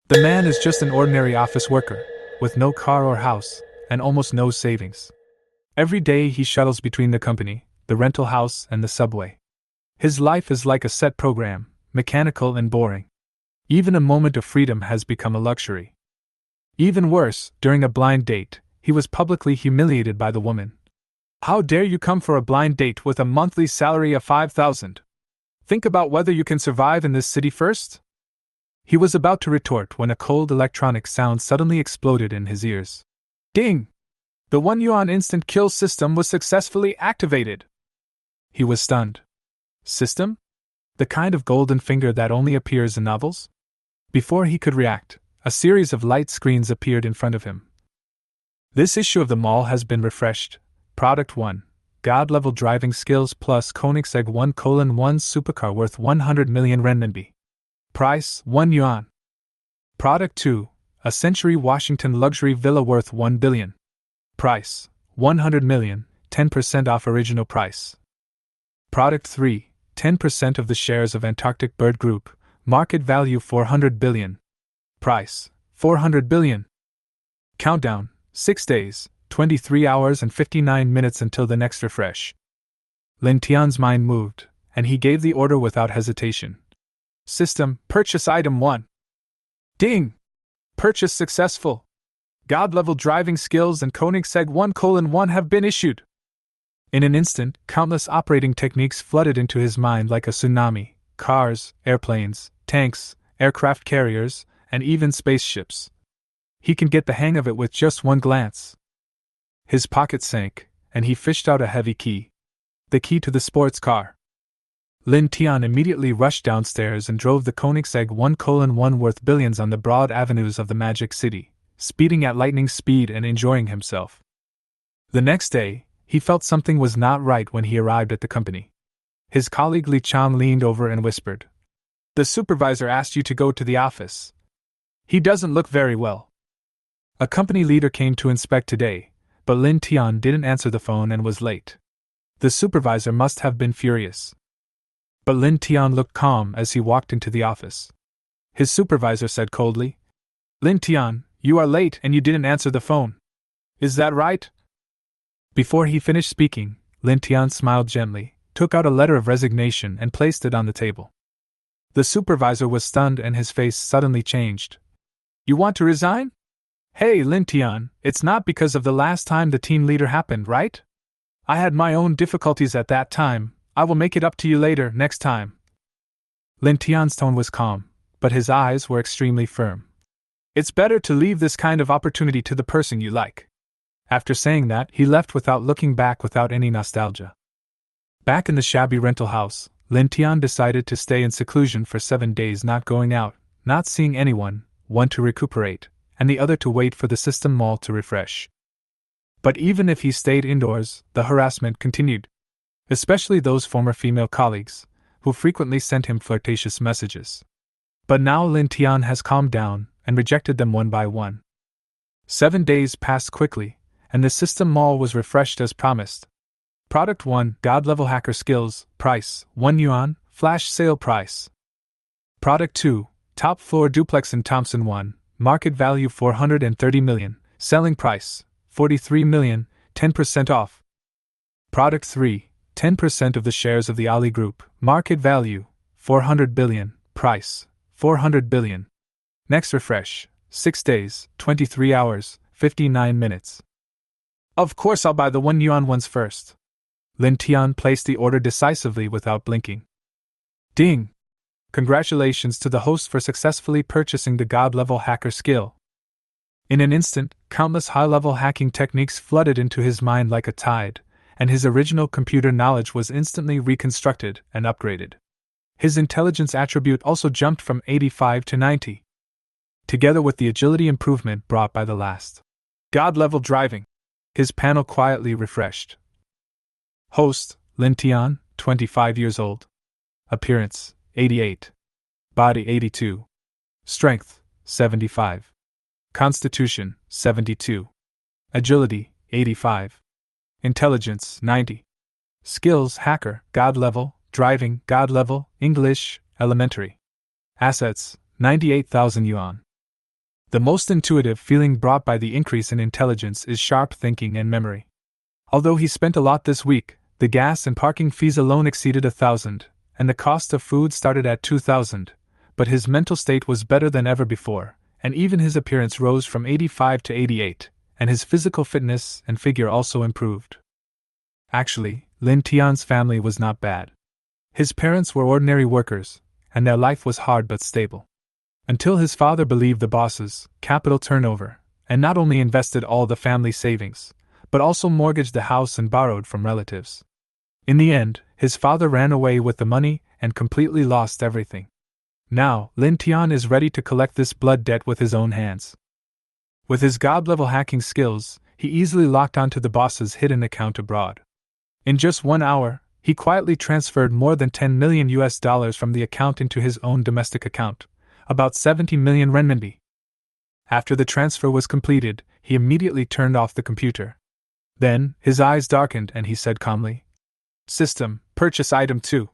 The man is just an ordinary office worker, with no car or house, and almost no savings. Every day he shuttles between the company, the rental house, and the subway. His life is like a set program, mechanical and boring. Even a moment of freedom has become a luxury. Even worse, during a blind date, he was publicly humiliated by the woman. "How dare you come for a blind date with a monthly salary of 5,000? Think about whether you can survive in this city first?" He was about to retort when a cold electronic sound suddenly exploded in his ears. Ding! The one-yuan instant kill system was successfully activated. He was stunned. System? The kind of golden finger that only appears in novels? Before he could react, a series of light screens appeared in front of him. This issue of the mall has been refreshed. Product 1. God-level driving skills plus Koenigsegg 1:1 supercar worth 100 million renminbi. Price, 1 yuan. Product 2. A Century Washington luxury villa worth 1 billion. Price, 100 million, 10% off original price. Product 3. 10% of the shares of Antarctic Bird Group, market value 400 billion. Price, 400 billion. Countdown, 6 days, 23 hours and 59 minutes until the next refresh. Lin Tian's mind moved, and he gave the order without hesitation. System, purchase item 1. Ding! Purchase successful. God-level driving skills and Koenigsegg 1:1 have been issued. In an instant, countless operating techniques flooded into his mind like a tsunami: cars, airplanes, tanks, aircraft carriers, and even spaceships. He can get the hang of it with just one glance. His pocket sank, and he fished out a heavy key. The key to the sports car. Lin Tian immediately rushed downstairs and drove the Koenigsegg 1:1 worth billions on the broad avenues of the Magic City, speeding at lightning speed and enjoying himself. The next day, he felt something was not right when he arrived at the company. His colleague Li Chang leaned over and whispered, "The supervisor asked you to go to the office. He doesn't look very well." A company leader came to inspect today, but Lin Tian didn't answer the phone and was late. The supervisor must have been furious. But Lin Tian looked calm as he walked into the office. His supervisor said coldly, "Lin Tian, you are late and you didn't answer the phone. Is that right?" Before he finished speaking, Lin Tian smiled gently, took out a letter of resignation and placed it on the table. The supervisor was stunned and his face suddenly changed. "You want to resign? Hey Lin Tian, it's not because of the last time the team leader happened, right? I had my own difficulties at that time. I will make it up to you later, next time." Lin Tian's tone was calm, but his eyes were extremely firm. "It's better to leave this kind of opportunity to the person you like." After saying that, he left without looking back, without any nostalgia. Back in the shabby rental house, Lin Tian decided to stay in seclusion for 7 days, not going out, not seeing anyone, one to recuperate, and the other to wait for the system mall to refresh. But even if he stayed indoors, the harassment continued. Especially those former female colleagues, who frequently sent him flirtatious messages. But now Lin Tian has calmed down and rejected them one by one. 7 days passed quickly, and the system mall was refreshed as promised. Product 1, God-level hacker skills, price, 1 yuan, flash sale price. Product 2, top floor duplex in Thompson 1, market value 430 million, selling price, 43 million, 10% off. Product 3, 10% of the shares of the Ali Group, market value, 400 billion, price, 400 billion. Next refresh, 6 days, 23 hours, 59 minutes. Of course I'll buy the 1 yuan ones first. Lin Tian placed the order decisively without blinking. Ding! Congratulations to the host for successfully purchasing the God-level hacker skill. In an instant, countless high-level hacking techniques flooded into his mind like a tide, and his original computer knowledge was instantly reconstructed and upgraded. His intelligence attribute also jumped from 85 to 90. Together with the agility improvement brought by the last God-level driving, his panel quietly refreshed. Host, Lin Tian, 25 years old. Appearance, 88. Body 82. Strength, 75. Constitution, 72. Agility, 85. Intelligence, 90. Skills, hacker, God level, driving, God level, English, elementary. Assets, 98,000 yuan. The most intuitive feeling brought by the increase in intelligence is sharp thinking and memory. Although he spent a lot this week, the gas and parking fees alone exceeded 1,000, and the cost of food started at 2,000, but his mental state was better than ever before, and even his appearance rose from 85 to 88, and his physical fitness and figure also improved. Actually, Lin Tian's family was not bad. His parents were ordinary workers, and their life was hard but stable. Until his father believed the boss's capital turnover, and not only invested all the family savings, but also mortgaged the house and borrowed from relatives. In the end, his father ran away with the money and completely lost everything. Now, Lin Tian is ready to collect this blood debt with his own hands. With his god-level hacking skills, he easily locked onto the boss's hidden account abroad. In just 1 hour, he quietly transferred more than $10 million from the account into his own domestic account, about 70 million renminbi. After the transfer was completed, he immediately turned off the computer. Then, his eyes darkened and he said calmly, "System, purchase item 2.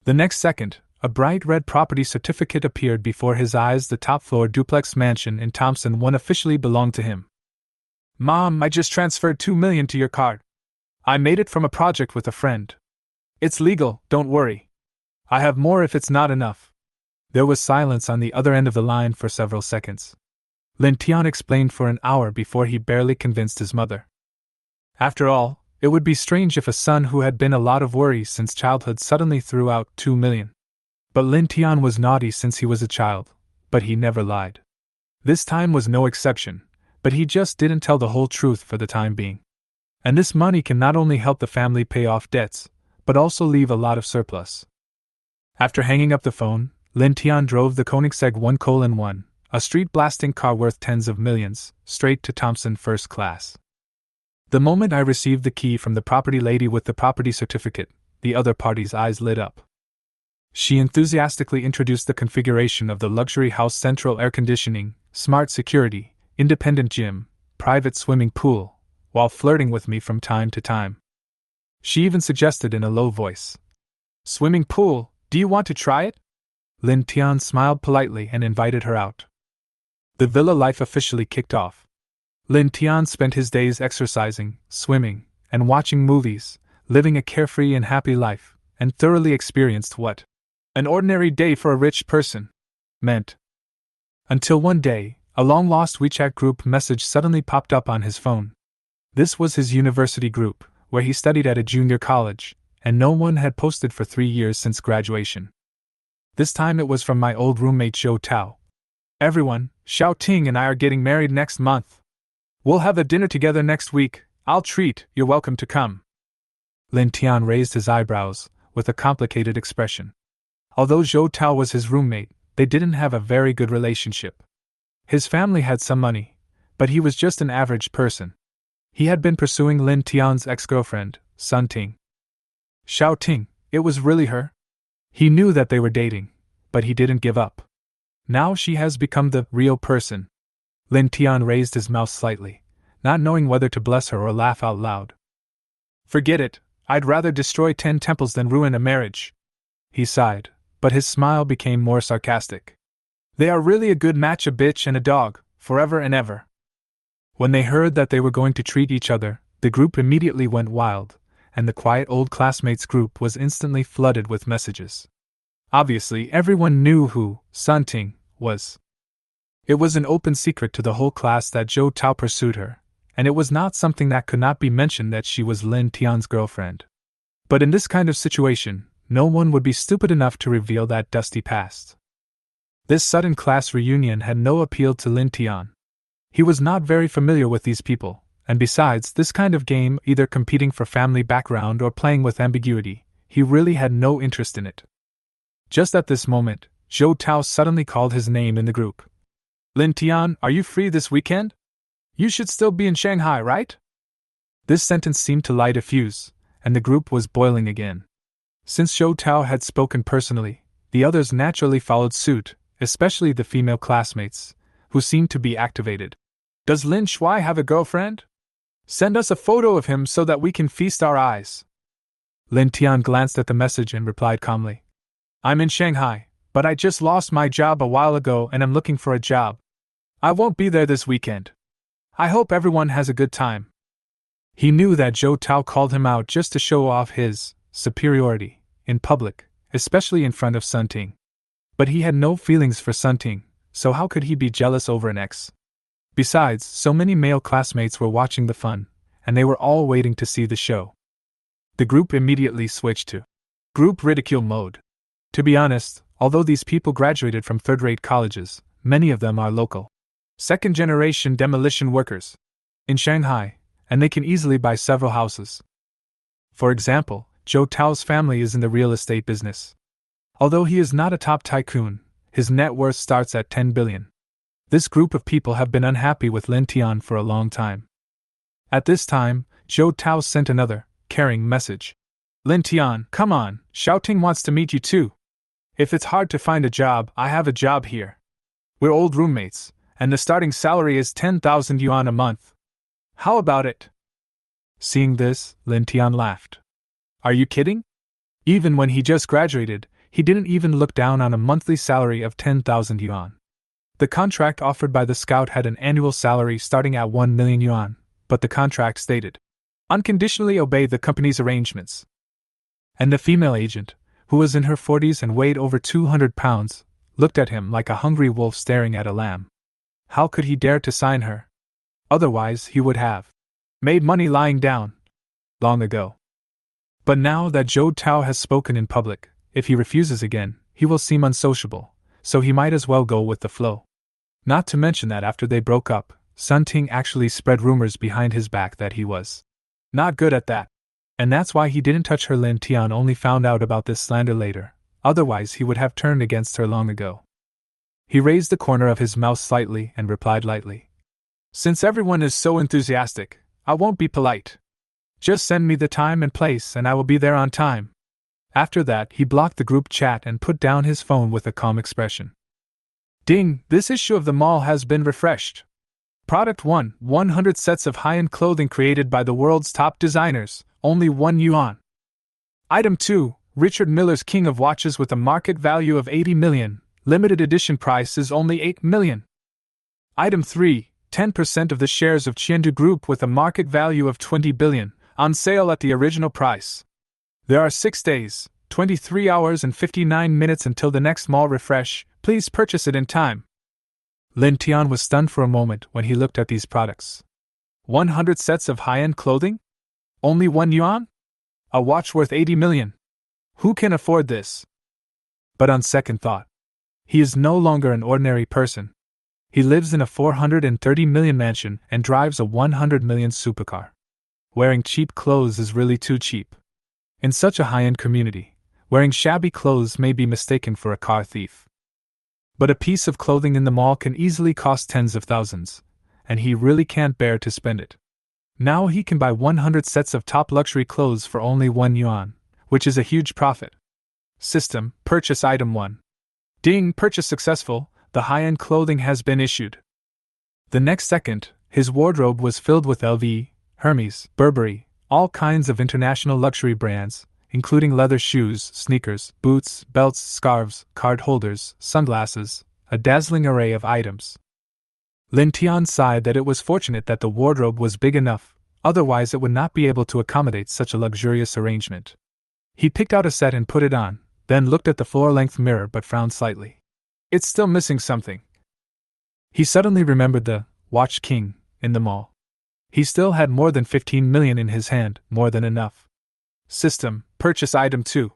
The next second, a bright red property certificate appeared before his eyes. The top-floor duplex mansion in Thompson 1 officially belonged to him. "Mom, I just transferred 2 million to your card. I made it from a project with a friend. It's legal, don't worry. I have more if it's not enough." There was silence on the other end of the line for several seconds. Lin Tian explained for an hour before he barely convinced his mother. After all, it would be strange if a son who had been a lot of worry since childhood suddenly threw out 2 million. But Lin Tian was naughty since he was a child, but he never lied. This time was no exception, but he just didn't tell the whole truth for the time being. And this money can not only help the family pay off debts, but also leave a lot of surplus. After hanging up the phone, Lin Tian drove the Koenigsegg 1:1, a street-blasting car worth tens of millions, straight to Thompson first class. The moment I received the key from the property lady with the property certificate, the other party's eyes lit up. She enthusiastically introduced the configuration of the luxury house: central air conditioning, smart security, independent gym, private swimming pool, while flirting with me from time to time. She even suggested in a low voice, "Swimming pool, do you want to try it?" Lin Tian smiled politely and invited her out. The villa life officially kicked off. Lin Tian spent his days exercising, swimming, and watching movies, living a carefree and happy life, and thoroughly experienced what an ordinary day for a rich person meant. Until one day, a long-lost WeChat group message suddenly popped up on his phone. This was his university group, where he studied at a junior college, and no one had posted for 3 years since graduation. This time it was from my old roommate Zhou Tao. "Everyone, Xiao Ting and I are getting married next month. We'll have a dinner together next week. I'll treat, you're welcome to come." Lin Tian raised his eyebrows, with a complicated expression. Although Zhou Tao was his roommate, they didn't have a very good relationship. His family had some money, but he was just an average person. He had been pursuing Lin Tian's ex-girlfriend, Sun Ting. Xiao Ting, it was really her? He knew that they were dating, but he didn't give up. Now she has become the real person. Lin Tian raised his mouth slightly, not knowing whether to bless her or laugh out loud. "Forget it, I'd rather destroy 10 temples than ruin a marriage." He sighed, but his smile became more sarcastic. "They are really a good match, a bitch and a dog, forever and ever." When they heard that they were going to treat each other, the group immediately went wild, and the quiet old classmates group was instantly flooded with messages. Obviously, everyone knew who Sun Ting was. It was an open secret to the whole class that Zhou Tao pursued her, and it was not something that could not be mentioned that she was Lin Tian's girlfriend. But in this kind of situation, no one would be stupid enough to reveal that dusty past. This sudden class reunion had no appeal to Lin Tian. He was not very familiar with these people, and besides, this kind of game, either competing for family background or playing with ambiguity, he really had no interest in it. Just at this moment, Zhou Tao suddenly called his name in the group. "Lin Tian, are you free this weekend? You should still be in Shanghai, right?" This sentence seemed to light a fuse, and the group was boiling again. Since Zhou Tao had spoken personally, the others naturally followed suit, especially the female classmates, who seemed to be activated. "Does Lin Shuai have a girlfriend? Send us a photo of him so that we can feast our eyes." Lin Tian glanced at the message and replied calmly, "I'm in Shanghai, but I just lost my job a while ago and am looking for a job. I won't be there this weekend. I hope everyone has a good time. He knew that Zhou Tao called him out just to show off his superiority in public, especially in front of Sun Ting. But he had no feelings for Sun Ting, so how could he be jealous over an ex? Besides, so many male classmates were watching the fun, and they were all waiting to see the show. The group immediately switched to group ridicule mode. To be honest, although these people graduated from third-rate colleges, many of them are local second-generation demolition workers in Shanghai, and they can easily buy several houses. For example, Zhou Tao's family is in the real estate business. Although he is not a top tycoon, his net worth starts at 10 billion. This group of people have been unhappy with Lin Tian for a long time. At this time, Zhou Tao sent another, caring message. Lin Tian, come on, Xiaoting wants to meet you too. If it's hard to find a job, I have a job here. We're old roommates, and the starting salary is 10,000 yuan a month. How about it? Seeing this, Lin Tian laughed. Are you kidding? Even when he just graduated, he didn't even look down on a monthly salary of 10,000 yuan. The contract offered by the scout had an annual salary starting at 1 million yuan, but the contract stated, unconditionally obey the company's arrangements. And the female agent, who was in her 40s and weighed over 200 pounds, looked at him like a hungry wolf staring at a lamb. How could he dare to sign her? Otherwise, he would have made money lying down long ago. But now that Zhou Tao has spoken in public, if he refuses again, he will seem unsociable, so he might as well go with the flow. Not to mention that after they broke up, Sun Ting actually spread rumors behind his back that he was not good at that. And that's why he didn't touch her. Lin Tian only found out about this slander later, otherwise he would have turned against her long ago. He raised the corner of his mouth slightly and replied lightly. Since everyone is so enthusiastic, I won't be polite. Just send me the time and place and I will be there on time. After that, he blocked the group chat and put down his phone with a calm expression. Ding, this issue of the mall has been refreshed. Product 1, 100 sets of high-end clothing created by the world's top designers, only 1 yuan. Item 2, Richard Miller's King of Watches with a market value of 80 million, limited edition price is only 8 million. Item 3, 10% of the shares of Chengdu Group with a market value of 20 billion, on sale at the original price. There are 6 days, 23 hours and 59 minutes until the next mall refresh, please purchase it in time. Lin Tian was stunned for a moment when he looked at these products. 100 sets of high-end clothing? Only 1 yuan? A watch worth 80 million. Who can afford this? But on second thought, he is no longer an ordinary person. He lives in a 430 million mansion and drives a 100 million supercar. Wearing cheap clothes is really too cheap. In such a high-end community, wearing shabby clothes may be mistaken for a car thief. But a piece of clothing in the mall can easily cost tens of thousands, and he really can't bear to spend it. Now he can buy 100 sets of top luxury clothes for only 1 yuan, which is a huge profit. System, purchase item 1. Ding, purchase successful, the high-end clothing has been issued. The next second, his wardrobe was filled with LV, Hermes, Burberry, all kinds of international luxury brands, including leather shoes, sneakers, boots, belts, scarves, card holders, sunglasses, a dazzling array of items. Lin Tian sighed that it was fortunate that the wardrobe was big enough, otherwise it would not be able to accommodate such a luxurious arrangement. He picked out a set and put it on, then looked at the floor-length mirror but frowned slightly. It's still missing something. He suddenly remembered the Watch King in the mall. He still had more than 15 million in his hand, more than enough. System, purchase item 2.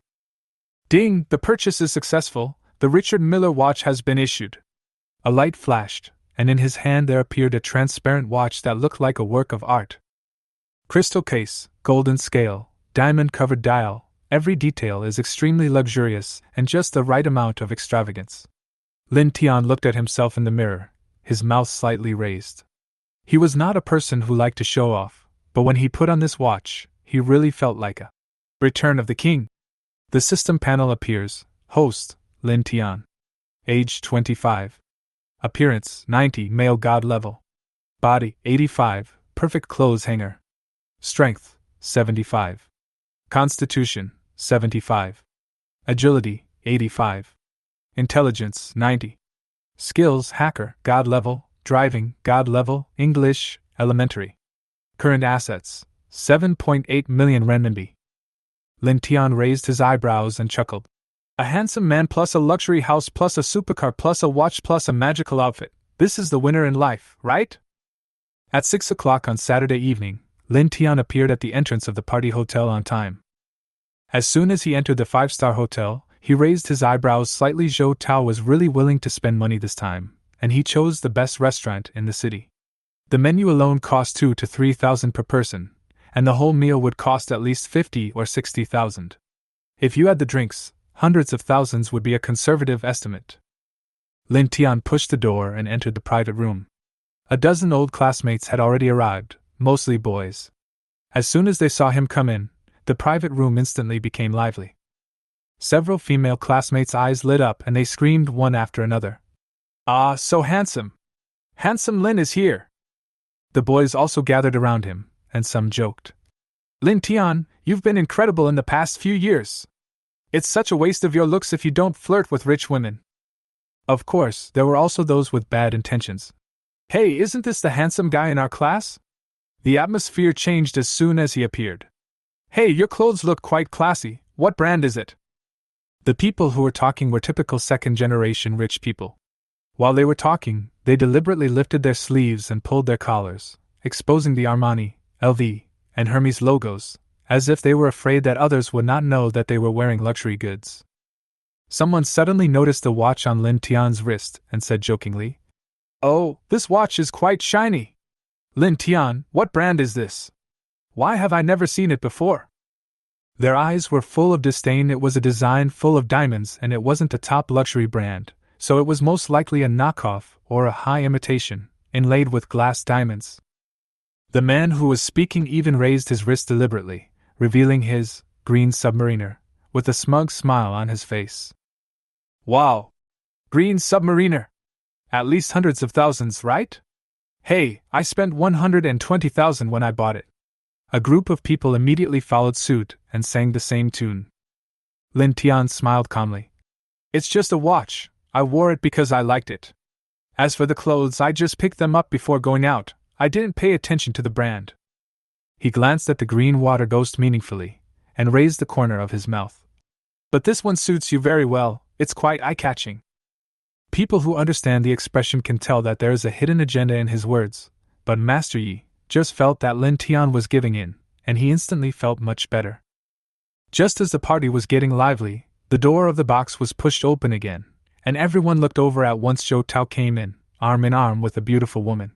Ding, the purchase is successful, the Richard Miller watch has been issued. A light flashed, and in his hand there appeared a transparent watch that looked like a work of art. Crystal case, golden scale, diamond-covered dial, every detail is extremely luxurious and just the right amount of extravagance. Lin Tian looked at himself in the mirror, his mouth slightly raised. He was not a person who liked to show off, but when he put on this watch, he really felt like a Return of the King. The system panel appears. Host, Lin Tian. Age 25. Appearance, 90, male god level. Body, 85, perfect clothes hanger. Strength, 75. Constitution, 75. Agility, 85. Intelligence, 90. Skills, hacker, god level, driving, God level, English, elementary. Current assets, 7.8 million renminbi. Lin Tian raised his eyebrows and chuckled. A handsome man plus a luxury house plus a supercar plus a watch plus a magical outfit. This is the winner in life, right? At 6 o'clock on Saturday evening, Lin Tian appeared at the entrance of the party hotel on time. As soon as he entered the five-star hotel, he raised his eyebrows slightly. Zhou Tao was really willing to spend money this time, and he chose the best restaurant in the city. The menu alone cost 2,000 to 3,000 per person, and the whole meal would cost at least 50 or 60,000. If you add the drinks, hundreds of thousands would be a conservative estimate. Lin Tian pushed the door and entered the private room. A dozen old classmates had already arrived, mostly boys. As soon as they saw him come in, the private room instantly became lively. Several female classmates' eyes lit up and they screamed one after another. "Ah, so handsome! Handsome Lin is here!" The boys also gathered around him, and some joked. "Lin Tian, you've been incredible in the past few years. It's such a waste of your looks if you don't flirt with rich women." Of course, there were also those with bad intentions. "Hey, isn't this the handsome guy in our class?" The atmosphere changed as soon as he appeared. "Hey, your clothes look quite classy, what brand is it?" The people who were talking were typical second-generation rich people. While they were talking, they deliberately lifted their sleeves and pulled their collars, exposing the Armani, LV, and Hermes logos, as if they were afraid that others would not know that they were wearing luxury goods. Someone suddenly noticed the watch on Lin Tian's wrist and said jokingly, "Oh, this watch is quite shiny. Lin Tian, what brand is this? Why have I never seen it before?" Their eyes were full of disdain. It was a design full of diamonds and it wasn't a top luxury brand, so it was most likely a knockoff or a high imitation, inlaid with glass diamonds. The man who was speaking even raised his wrist deliberately, revealing his green submariner, with a smug smile on his face. "Wow! Green submariner! At least hundreds of thousands, right? Hey, I spent 120,000 when I bought it." A group of people immediately followed suit and sang the same tune. Lin Tian smiled calmly. "It's just a watch, I wore it because I liked it. As for the clothes, I just picked them up before going out, I didn't pay attention to the brand." He glanced at the green water ghost meaningfully, and raised the corner of his mouth. "But this one suits you very well, it's quite eye-catching." People who understand the expression can tell that there is a hidden agenda in his words, but Master Yi just felt that Lin Tian was giving in, and he instantly felt much better. Just as the party was getting lively, the door of the box was pushed open again, and everyone looked over at once. Zhou Tao came in arm with a beautiful woman.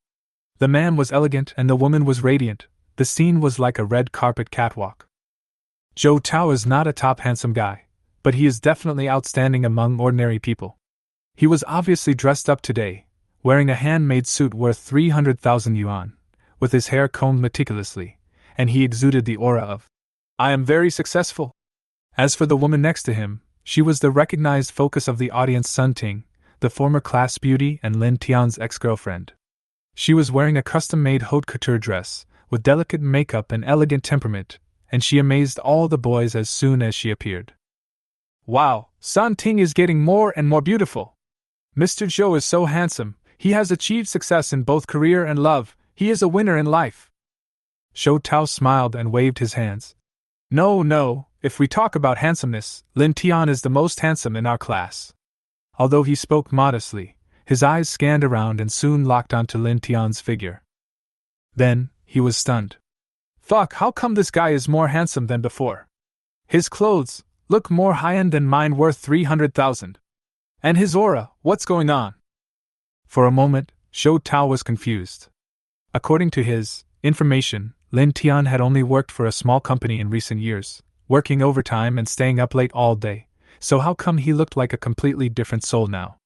The man was elegant and the woman was radiant. The scene was like a red carpet catwalk. Zhou Tao is not a top handsome guy, but he is definitely outstanding among ordinary people. He was obviously dressed up today, wearing a handmade suit worth 300,000 yuan, with his hair combed meticulously, and he exuded the aura of, "I am very successful." As for the woman next to him, she was the recognized focus of the audience, Sun Ting, the former class beauty and Lin Tian's ex-girlfriend. She was wearing a custom-made haute couture dress, with delicate makeup and elegant temperament, and she amazed all the boys as soon as she appeared. "Wow, Sun Ting is getting more and more beautiful. Mr. Zhou is so handsome, he has achieved success in both career and love, he is a winner in life." Zhou Tao smiled and waved his hands. No, if we talk about handsomeness, Lin Tian is the most handsome in our class." Although he spoke modestly, his eyes scanned around and soon locked onto Lin Tian's figure. Then, he was stunned. "Fuck, how come this guy is more handsome than before? His clothes look more high-end than mine worth 300,000. And his aura, what's going on?" For a moment, Zhou Tao was confused. According to his information, Lin Tian had only worked for a small company in recent years, working overtime and staying up late all day, so how come he looked like a completely different soul now?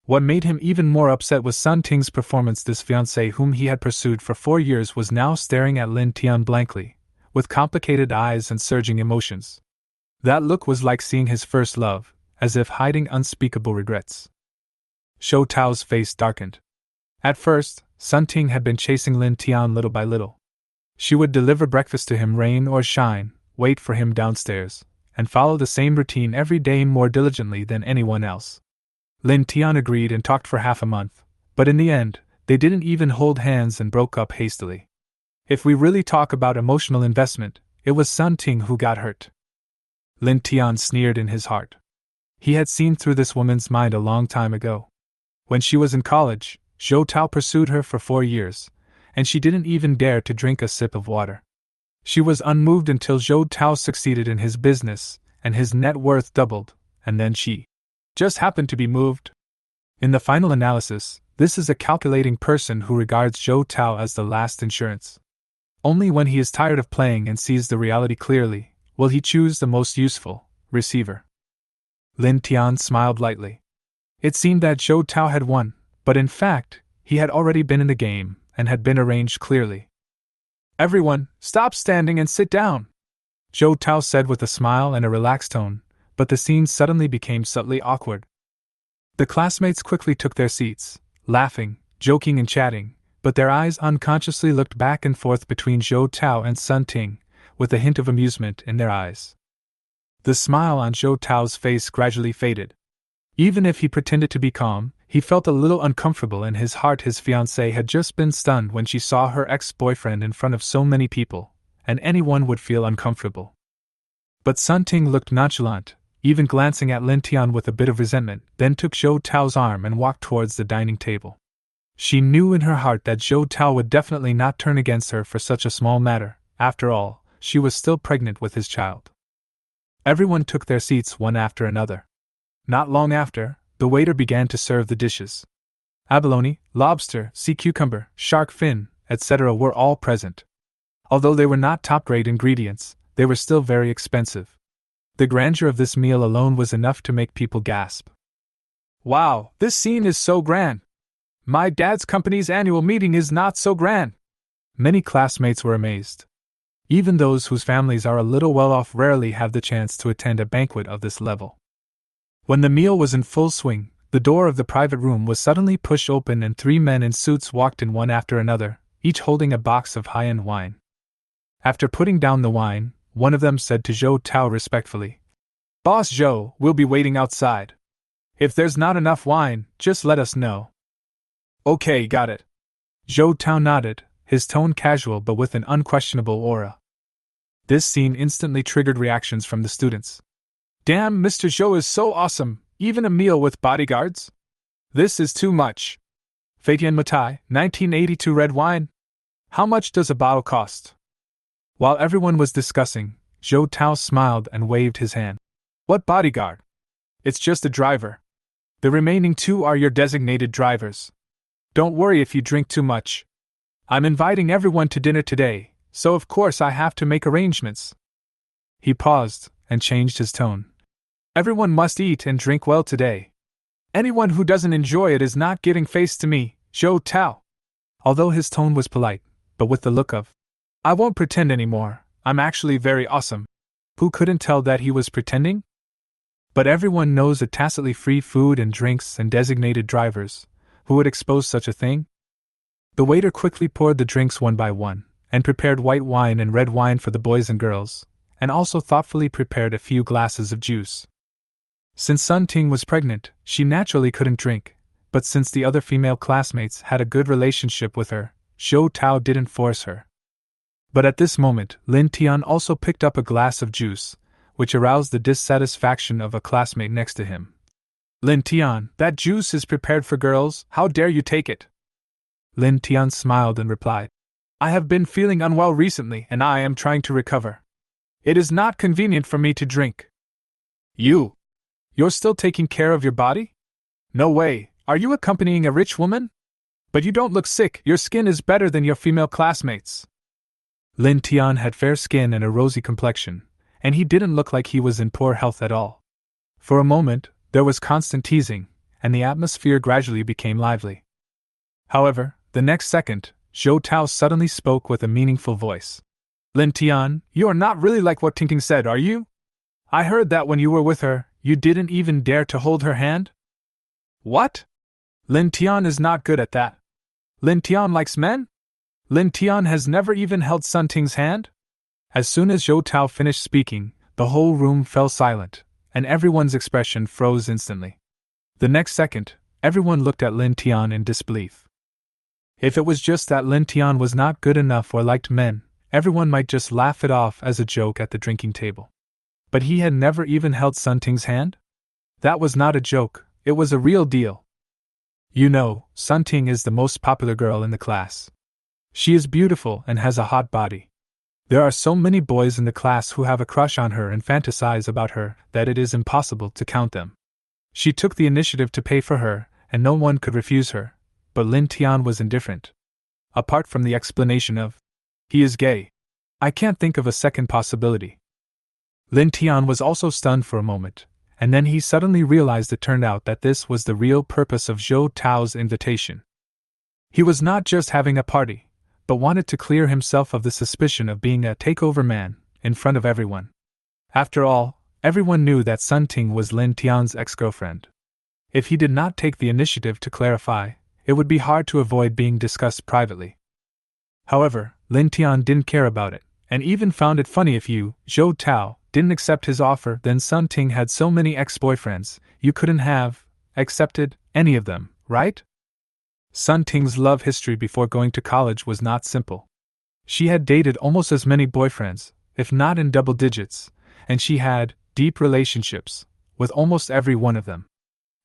What made him even more upset was Sun Ting's performance. This fiancée whom he had pursued for 4 years was now staring at Lin Tian blankly, with complicated eyes and surging emotions. That look was like seeing his first love, as if hiding unspeakable regrets. Zhou Tao's face darkened. At first, Sun Ting had been chasing Lin Tian little by little. She would deliver breakfast to him rain or shine, wait for him downstairs, and follow the same routine every day more diligently than anyone else. Lin Tian agreed and talked for half a month, but in the end, They didn't even hold hands and broke up hastily. If we really talk about emotional investment, it was Sun Ting who got hurt. Lin Tian sneered in his heart. He had seen through this woman's mind a long time ago. When she was in college, Zhou Tao pursued her for 4 years, and she didn't even dare to drink a sip of water. She was unmoved until Zhou Tao succeeded in his business, and his net worth doubled, and then she just happened to be moved. In the final analysis, this is a calculating person who regards Zhou Tao as the last insurance. Only when he is tired of playing and sees the reality clearly, will he choose the most useful receiver. Lin Tian smiled lightly. It seemed that Zhou Tao had won, but in fact, he had already been in the game, and had been arranged clearly. "Everyone, stop standing and sit down," Zhou Tao said with a smile and a relaxed tone, but the scene suddenly became subtly awkward. The classmates quickly took their seats, laughing, joking and chatting, but their eyes unconsciously looked back and forth between Zhou Tao and Sun Ting, with a hint of amusement in their eyes. The smile on Zhou Tao's face gradually faded. Even if he pretended to be calm, he felt a little uncomfortable in his heart. His fiancée had just been stunned when she saw her ex-boyfriend in front of so many people, and anyone would feel uncomfortable. But Sun Ting looked nonchalant, even glancing at Lin Tian with a bit of resentment, then took Zhou Tao's arm and walked towards the dining table. She knew in her heart that Zhou Tao would definitely not turn against her for such a small matter. After all, she was still pregnant with his child. Everyone took their seats one after another. Not long after, the waiter began to serve the dishes. Abalone, lobster, sea cucumber, shark fin, etc. were all present. Although they were not top-grade ingredients, they were still very expensive. The grandeur of this meal alone was enough to make people gasp. "Wow, this scene is so grand! My dad's company's annual meeting is not so grand!" Many classmates were amazed. Even those whose families are a little well-off rarely have the chance to attend a banquet of this level. When the meal was in full swing, the door of the private room was suddenly pushed open and 3 men in suits walked in one after another, each holding a box of high-end wine. After putting down the wine, one of them said to Zhou Tao respectfully, "Boss Zhou, we'll be waiting outside. If there's not enough wine, just let us know." "Okay, got it." Zhou Tao nodded, his tone casual but with an unquestionable aura. This scene instantly triggered reactions from the students. "Damn, Mr. Zhou is so awesome, even a meal with bodyguards? This is too much. Feitian Matai, 1982 red wine? How much does a bottle cost?" While everyone was discussing, Zhou Tao smiled and waved his hand. "What bodyguard? It's just a driver. The remaining 2 are your designated drivers. Don't worry if you drink too much. I'm inviting everyone to dinner today, so of course I have to make arrangements." He paused and changed his tone. "Everyone must eat and drink well today. Anyone who doesn't enjoy it is not giving face to me, Zhou Tao." Although his tone was polite, but with the look of, "I won't pretend anymore, I'm actually very awesome." Who couldn't tell that he was pretending? But everyone knows that tacitly free food and drinks and designated drivers. Who would expose such a thing? The waiter quickly poured the drinks one by one, and prepared white wine and red wine for the boys and girls, and also thoughtfully prepared a few glasses of juice. Since Sun Ting was pregnant, she naturally couldn't drink, but since the other female classmates had a good relationship with her, Zhou Tao didn't force her. But at this moment, Lin Tian also picked up a glass of juice, which aroused the dissatisfaction of a classmate next to him. "Lin Tian, that juice is prepared for girls, how dare you take it?" Lin Tian smiled and replied, "I have been feeling unwell recently and I am trying to recover. It is not convenient for me to drink." You're still taking care of your body? No way, are you accompanying a rich woman? But you don't look sick, your skin is better than your female classmates." Lin Tian had fair skin and a rosy complexion, and he didn't look like he was in poor health at all. For a moment, there was constant teasing, and the atmosphere gradually became lively. However, the next second, Zhou Tao suddenly spoke with a meaningful voice. "Lin Tian, you are not really like what Tingting said, are you? I heard that when you were with her, you didn't even dare to hold her hand?" "What? Lin Tian is not good at that. Lin Tian likes men? Lin Tian has never even held Sun Ting's hand?" As soon as Zhou Tao finished speaking, the whole room fell silent, and everyone's expression froze instantly. The next second, everyone looked at Lin Tian in disbelief. If it was just that Lin Tian was not good enough or liked men, everyone might just laugh it off as a joke at the drinking table. But he had never even held Sun Ting's hand? That was not a joke, it was a real deal. You know, Sun Ting is the most popular girl in the class. She is beautiful and has a hot body. There are so many boys in the class who have a crush on her and fantasize about her that it is impossible to count them. She took the initiative to pay for her, and no one could refuse her, but Lin Tian was indifferent. Apart from the explanation of, he is gay. I can't think of a second possibility. Lin Tian was also stunned for a moment, and then he suddenly realized it turned out that this was the real purpose of Zhou Tao's invitation. He was not just having a party, but wanted to clear himself of the suspicion of being a takeover man, in front of everyone. After all, everyone knew that Sun Ting was Lin Tian's ex-girlfriend. If he did not take the initiative to clarify, it would be hard to avoid being discussed privately. However, Lin Tian didn't care about it, and even found it funny if you, Zhou Tao, didn't accept his offer. Then Sun Ting had so many ex-boyfriends, you couldn't have accepted any of them, right? Sun Ting's love history before going to college was not simple. She had dated almost as many boyfriends, if not in double digits, and she had deep relationships with almost every one of them.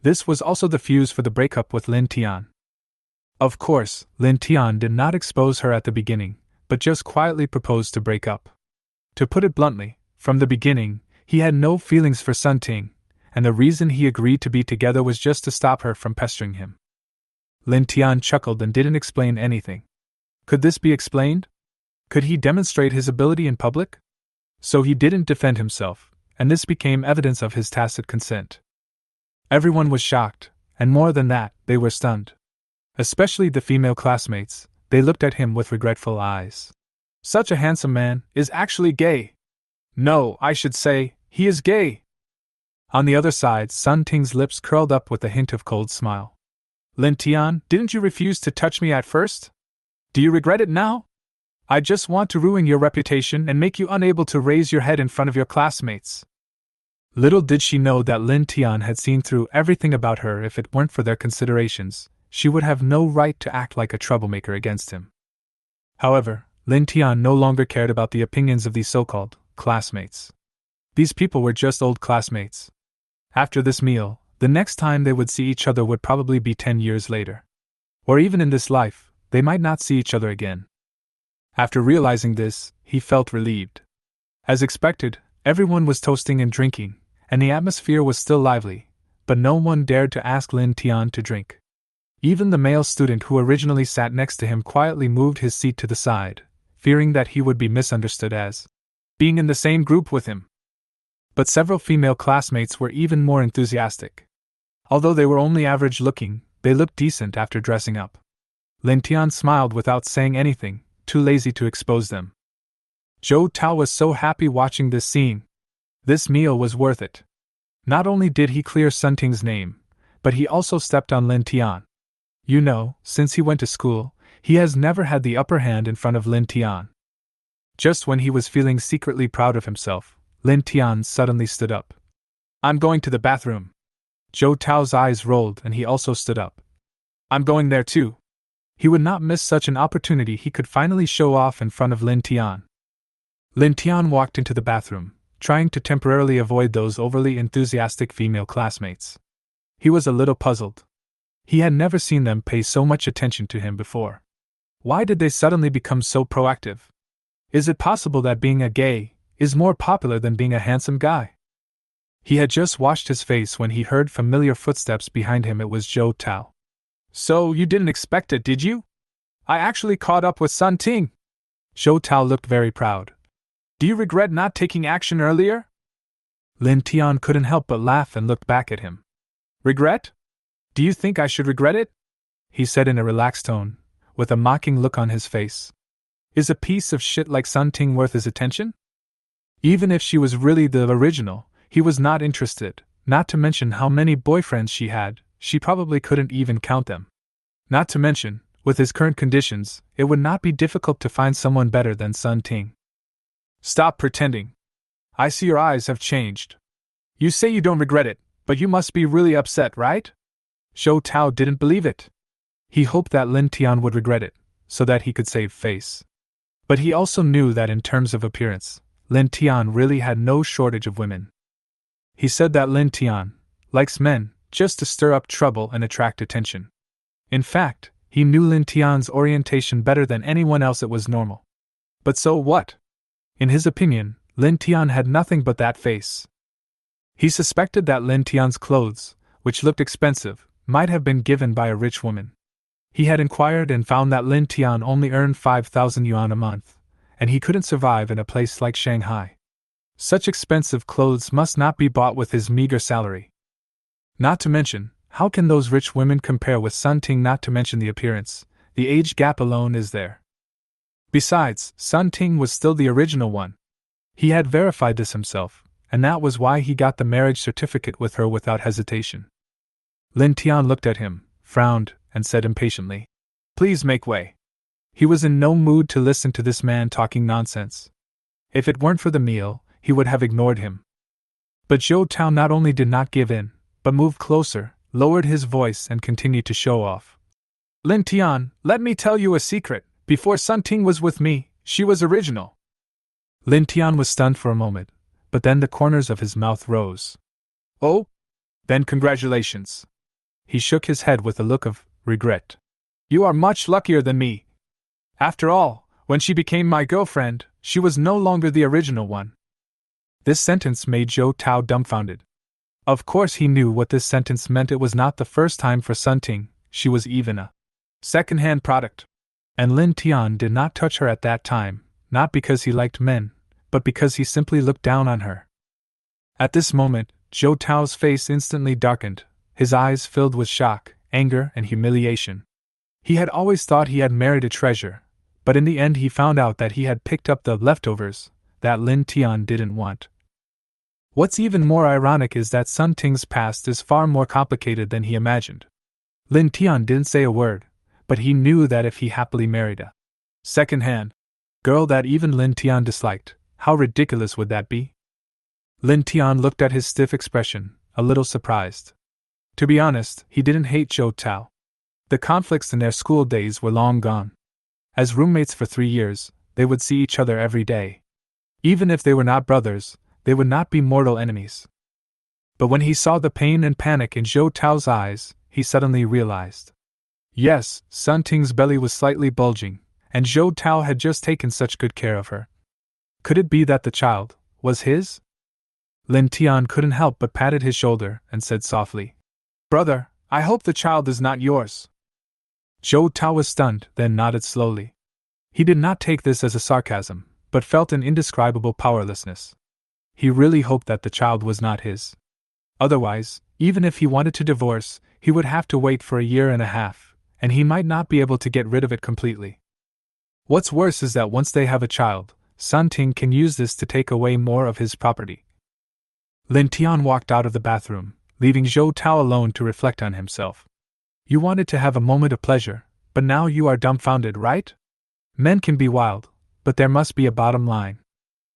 This was also the fuse for the breakup with Lin Tian. Of course, Lin Tian did not expose her at the beginning, but just quietly proposed to break up. To put it bluntly, from the beginning, he had no feelings for Sun Ting, and the reason he agreed to be together was just to stop her from pestering him. Lin Tian chuckled and didn't explain anything. Could this be explained? Could he demonstrate his ability in public? So he didn't defend himself, and this became evidence of his tacit consent. Everyone was shocked, and more than that, they were stunned. Especially the female classmates, they looked at him with regretful eyes. Such a handsome man is actually gay. No, I should say, he is gay. On the other side, Sun Ting's lips curled up with a hint of cold smile. Lin Tian, didn't you refuse to touch me at first? Do you regret it now? I just want to ruin your reputation and make you unable to raise your head in front of your classmates. Little did she know that Lin Tian had seen through everything about her. If it weren't for their considerations, she would have no right to act like a troublemaker against him. However, Lin Tian no longer cared about the opinions of these so-called classmates. These people were just old classmates. After this meal, the next time they would see each other would probably be 10 years later. Or even in this life, they might not see each other again. After realizing this, he felt relieved. As expected, everyone was toasting and drinking, and the atmosphere was still lively, but no one dared to ask Lin Tian to drink. Even the male student who originally sat next to him quietly moved his seat to the side, fearing that he would be misunderstood as being in the same group with him. But several female classmates were even more enthusiastic. Although they were only average looking, they looked decent after dressing up. Lin Tian smiled without saying anything, too lazy to expose them. Zhou Tao was so happy watching this scene. This meal was worth it. Not only did he clear Sun Ting's name, but he also stepped on Lin Tian. You know, since he went to school, he has never had the upper hand in front of Lin Tian. Just when he was feeling secretly proud of himself, Lin Tian suddenly stood up. I'm going to the bathroom. Zhou Tao's eyes rolled and he also stood up. I'm going there too. He would not miss such an opportunity. He could finally show off in front of Lin Tian. Lin Tian walked into the bathroom, trying to temporarily avoid those overly enthusiastic female classmates. He was a little puzzled. He had never seen them pay so much attention to him before. Why did they suddenly become so proactive? Is it possible that being a gay is more popular than being a handsome guy? He had just washed his face when he heard familiar footsteps behind him. It was Zhou Tao. So you didn't expect it, did you? I actually caught up with Sun Ting. Zhou Tao looked very proud. Do you regret not taking action earlier? Lin Tian couldn't help but laugh and looked back at him. Regret? Do you think I should regret it? He said in a relaxed tone, with a mocking look on his face. Is a piece of shit like Sun Ting worth his attention? Even if she was really the original, he was not interested, not to mention how many boyfriends she had. She probably couldn't even count them. Not to mention, with his current conditions, it would not be difficult to find someone better than Sun Ting. Stop pretending. I see your eyes have changed. You say you don't regret it, but you must be really upset, right? Zhou Tao didn't believe it. He hoped that Lin Tian would regret it, so that he could save face. But he also knew that in terms of appearance, Lin Tian really had no shortage of women. He said that Lin Tian likes men just to stir up trouble and attract attention. In fact, he knew Lin Tian's orientation better than anyone else. It was normal. But so what? In his opinion, Lin Tian had nothing but that face. He suspected that Lin Tian's clothes, which looked expensive, might have been given by a rich woman. He had inquired and found that Lin Tian only earned 5,000 yuan a month, and he couldn't survive in a place like Shanghai. Such expensive clothes must not be bought with his meager salary. Not to mention, how can those rich women compare with Sun Ting? Not to mention the appearance, the age gap alone is there. Besides, Sun Ting was still the original one. He had verified this himself, and that was why he got the marriage certificate with her without hesitation. Lin Tian looked at him, frowned, and said impatiently, "Please make way." He was in no mood to listen to this man talking nonsense. If it weren't for the meal, he would have ignored him. But Zhou Tao not only did not give in, but moved closer, lowered his voice, and continued to show off. "Lin Tian, let me tell you a secret. Before Sun Ting was with me, she was original." Lin Tian was stunned for a moment, but then the corners of his mouth rose. "Oh? Then congratulations." He shook his head with a look of regret. "You are much luckier than me. After all, when she became my girlfriend, she was no longer the original one." This sentence made Zhou Tao dumbfounded. Of course he knew what this sentence meant. It was not the first time for Sun Ting, she was even a second-hand product. And Lin Tian did not touch her at that time, not because he liked men, but because he simply looked down on her. At this moment, Zhou Tao's face instantly darkened, his eyes filled with shock, anger, and humiliation. He had always thought he had married a treasure, but in the end he found out that he had picked up the leftovers that Lin Tian didn't want. What's even more ironic is that Sun Ting's past is far more complicated than he imagined. Lin Tian didn't say a word, but he knew that if he happily married a second-hand girl that even Lin Tian disliked, how ridiculous would that be? Lin Tian looked at his stiff expression, a little surprised. To be honest, he didn't hate Zhou Tao. The conflicts in their school days were long gone. As roommates for 3 years, they would see each other every day. Even if they were not brothers, they would not be mortal enemies. But when he saw the pain and panic in Zhou Tao's eyes, he suddenly realized. Yes, Sun Ting's belly was slightly bulging, and Zhou Tao had just taken such good care of her. Could it be that the child was his? Lin Tian couldn't help but patted his shoulder and said softly, "Brother, I hope the child is not yours." Zhou Tao was stunned, then nodded slowly. He did not take this as a sarcasm, but felt an indescribable powerlessness. He really hoped that the child was not his. Otherwise, even if he wanted to divorce, he would have to wait for 1.5 years, and he might not be able to get rid of it completely. What's worse is that once they have a child, Sun Ting can use this to take away more of his property. Lin Tian walked out of the bathroom, leaving Zhou Tao alone to reflect on himself. You wanted to have a moment of pleasure, but now you are dumbfounded, right? Men can be wild, but there must be a bottom line.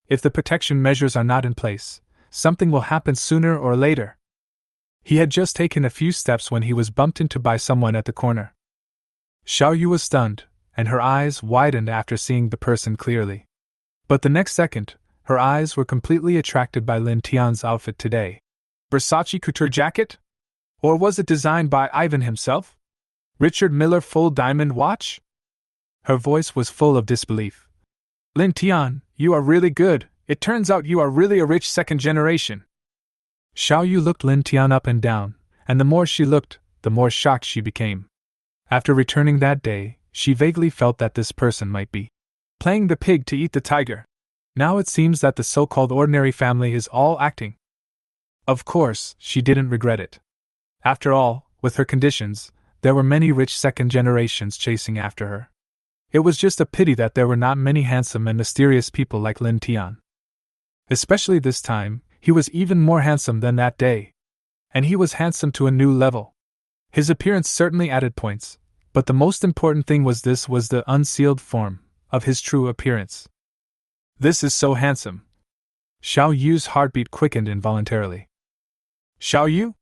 If the protection measures are not in place, something will happen sooner or later. He had just taken a few steps when he was bumped into by someone at the corner. Xiao Yu was stunned, and her eyes widened after seeing the person clearly. But the next second, her eyes were completely attracted by Lin Tian's outfit today. Versace couture jacket? Or was it designed by Ivan himself? Richard Miller full diamond watch? Her voice was full of disbelief. Lin Tian, you are really good. It turns out you are really a rich second generation. Xiao Yu looked Lin Tian up and down, and the more she looked, the more shocked she became. After returning that day, she vaguely felt that this person might be playing the pig to eat the tiger. Now it seems that the so-called ordinary family is all acting. Of course, she didn't regret it. After all, with her conditions, there were many rich second generations chasing after her. It was just a pity that there were not many handsome and mysterious people like Lin Tian. Especially this time, he was even more handsome than that day. And he was handsome to a new level. His appearance certainly added points, but the most important thing was the unsealed form of his true appearance. This is so handsome. Xiao Yu's heartbeat quickened involuntarily. Xiao Yu?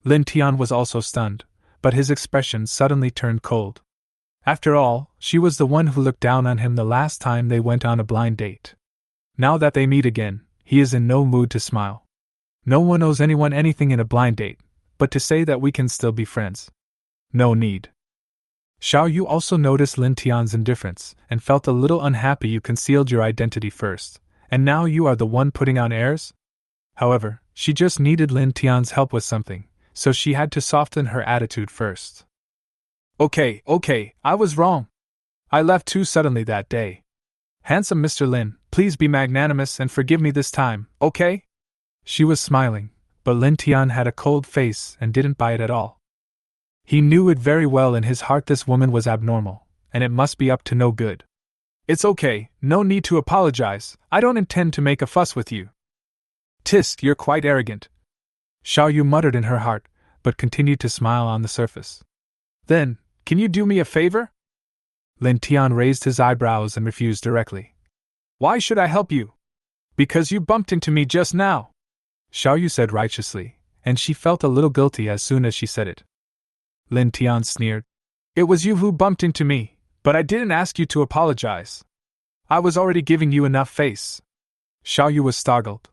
Lin Tian was also stunned, but his expression suddenly turned cold. After all, she was the one who looked down on him the last time they went on a blind date. Now that they meet again, he is in no mood to smile. No one owes anyone anything in a blind date, but to say that we can still be friends. No need. Xiao Yu also noticed Lin Tian's indifference and felt a little unhappy. You concealed your identity first, and now you are the one putting on airs? However, she just needed Lin Tian's help with something, so she had to soften her attitude first. Okay, I was wrong. I left too suddenly that day. Handsome Mr. Lin, please be magnanimous and forgive me this time, okay? She was smiling, but Lin Tian had a cold face and didn't buy it at all. He knew it very well in his heart this woman was abnormal, and it must be up to no good. It's okay, no need to apologize, I don't intend to make a fuss with you. Tisk, you're quite arrogant. Xiao Yu muttered in her heart, but continued to smile on the surface. Then, can you do me a favor? Lin Tian raised his eyebrows and refused directly. Why should I help you? Because you bumped into me just now, Xiao Yu said righteously, and she felt a little guilty as soon as she said it. Lin Tian sneered. It was you who bumped into me, but I didn't ask you to apologize. I was already giving you enough face. Xiao Yu was startled.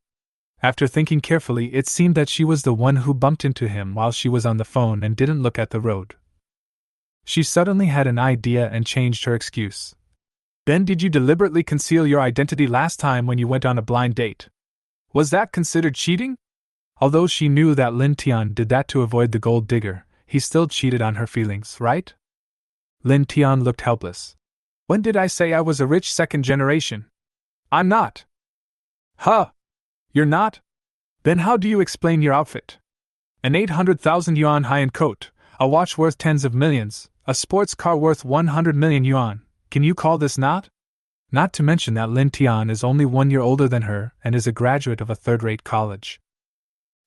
After thinking carefully, it seemed that she was the one who bumped into him while she was on the phone and didn't look at the road. She suddenly had an idea and changed her excuse. Then did you deliberately conceal your identity last time when you went on a blind date? Was that considered cheating? Although she knew that Lin Tian did that to avoid the gold digger, he still cheated on her feelings, right? Lin Tian looked helpless. When did I say I was a rich second generation? I'm not. Huh? You're not? Then how do you explain your outfit? An 800,000 yuan high-end coat, a watch worth tens of millions, a sports car worth 100 million yuan. Can you call this not? Not to mention that Lin Tian is only 1 year older than her and is a graduate of a third-rate college.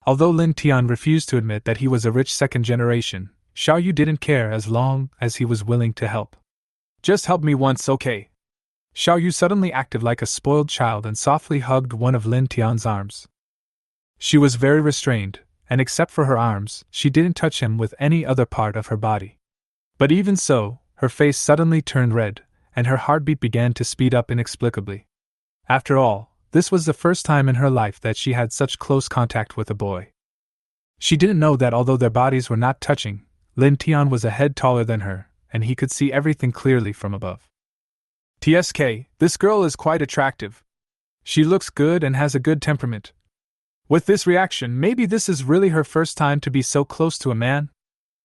Although Lin Tian refused to admit that he was a rich second generation, Xiao Yu didn't care as long as he was willing to help. Just help me once, okay? Xiao Yu suddenly acted like a spoiled child and softly hugged one of Lin Tian's arms. She was very restrained, and except for her arms, she didn't touch him with any other part of her body. But even so, her face suddenly turned red, and her heartbeat began to speed up inexplicably. After all, this was the first time in her life that she had such close contact with a boy. She didn't know that although their bodies were not touching, Lin Tian was a head taller than her, and he could see everything clearly from above. TSK, this girl is quite attractive. She looks good and has a good temperament. With this reaction, maybe this is really her first time to be so close to a man?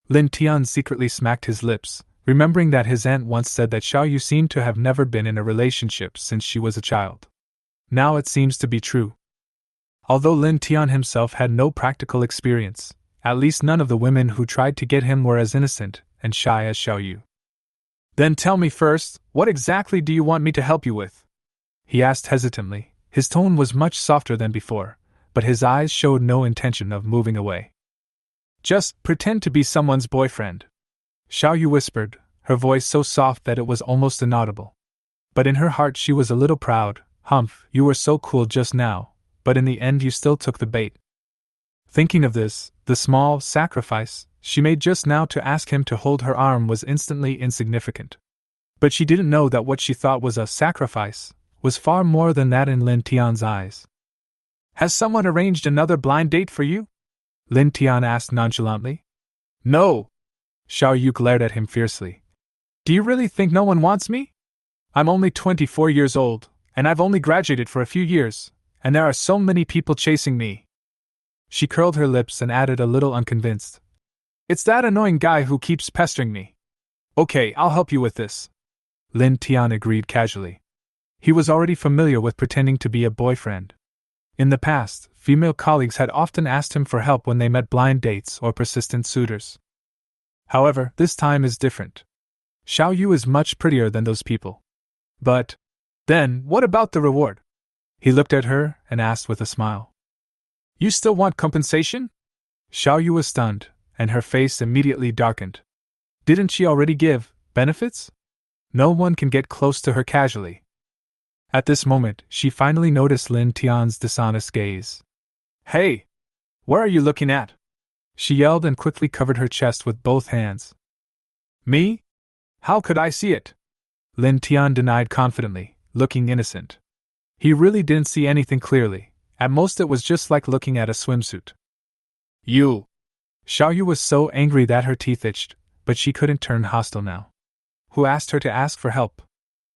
Lin Tian secretly smacked his lips, remembering that his aunt once said that Xiao Yu seemed to have never been in a relationship since she was a child. Now it seems to be true. Although Lin Tian himself had no practical experience, at least none of the women who tried to get him were as innocent and shy as Xiao Yu. Then tell me first, what exactly do you want me to help you with? He asked hesitantly. His tone was much softer than before, but his eyes showed no intention of moving away. Just pretend to be someone's boyfriend, Xiao Yu whispered, her voice so soft that it was almost inaudible. But in her heart she was a little proud. Humph, you were so cool just now, but in the end you still took the bait. Thinking of this, the small sacrifice she made just now to ask him to hold her arm was instantly insignificant. But she didn't know that what she thought was a sacrifice was far more than that in Lin Tian's eyes. Has someone arranged another blind date for you? Lin Tian asked nonchalantly. No. Xiao Yu glared at him fiercely. Do you really think no one wants me? I'm only 24 years old, and I've only graduated for a few years, and there are so many people chasing me. She curled her lips and added a little unconvinced. It's that annoying guy who keeps pestering me. Okay, I'll help you with this. Lin Tian agreed casually. He was already familiar with pretending to be a boyfriend. In the past, female colleagues had often asked him for help when they met blind dates or persistent suitors. However, this time is different. Xiao Yu is much prettier than those people. But then, what about the reward? He looked at her and asked with a smile. You still want compensation? Xiao Yu was stunned, and her face immediately darkened. Didn't she already give benefits? No one can get close to her casually. At this moment, she finally noticed Lin Tian's dishonest gaze. Hey! Where are you looking at? She yelled and quickly covered her chest with both hands. Me? How could I see it? Lin Tian denied confidently, looking innocent. He really didn't see anything clearly. At most it was just like looking at a swimsuit. You! Xiao Yu was so angry that her teeth itched, but she couldn't turn hostile now. Who asked her to ask for help?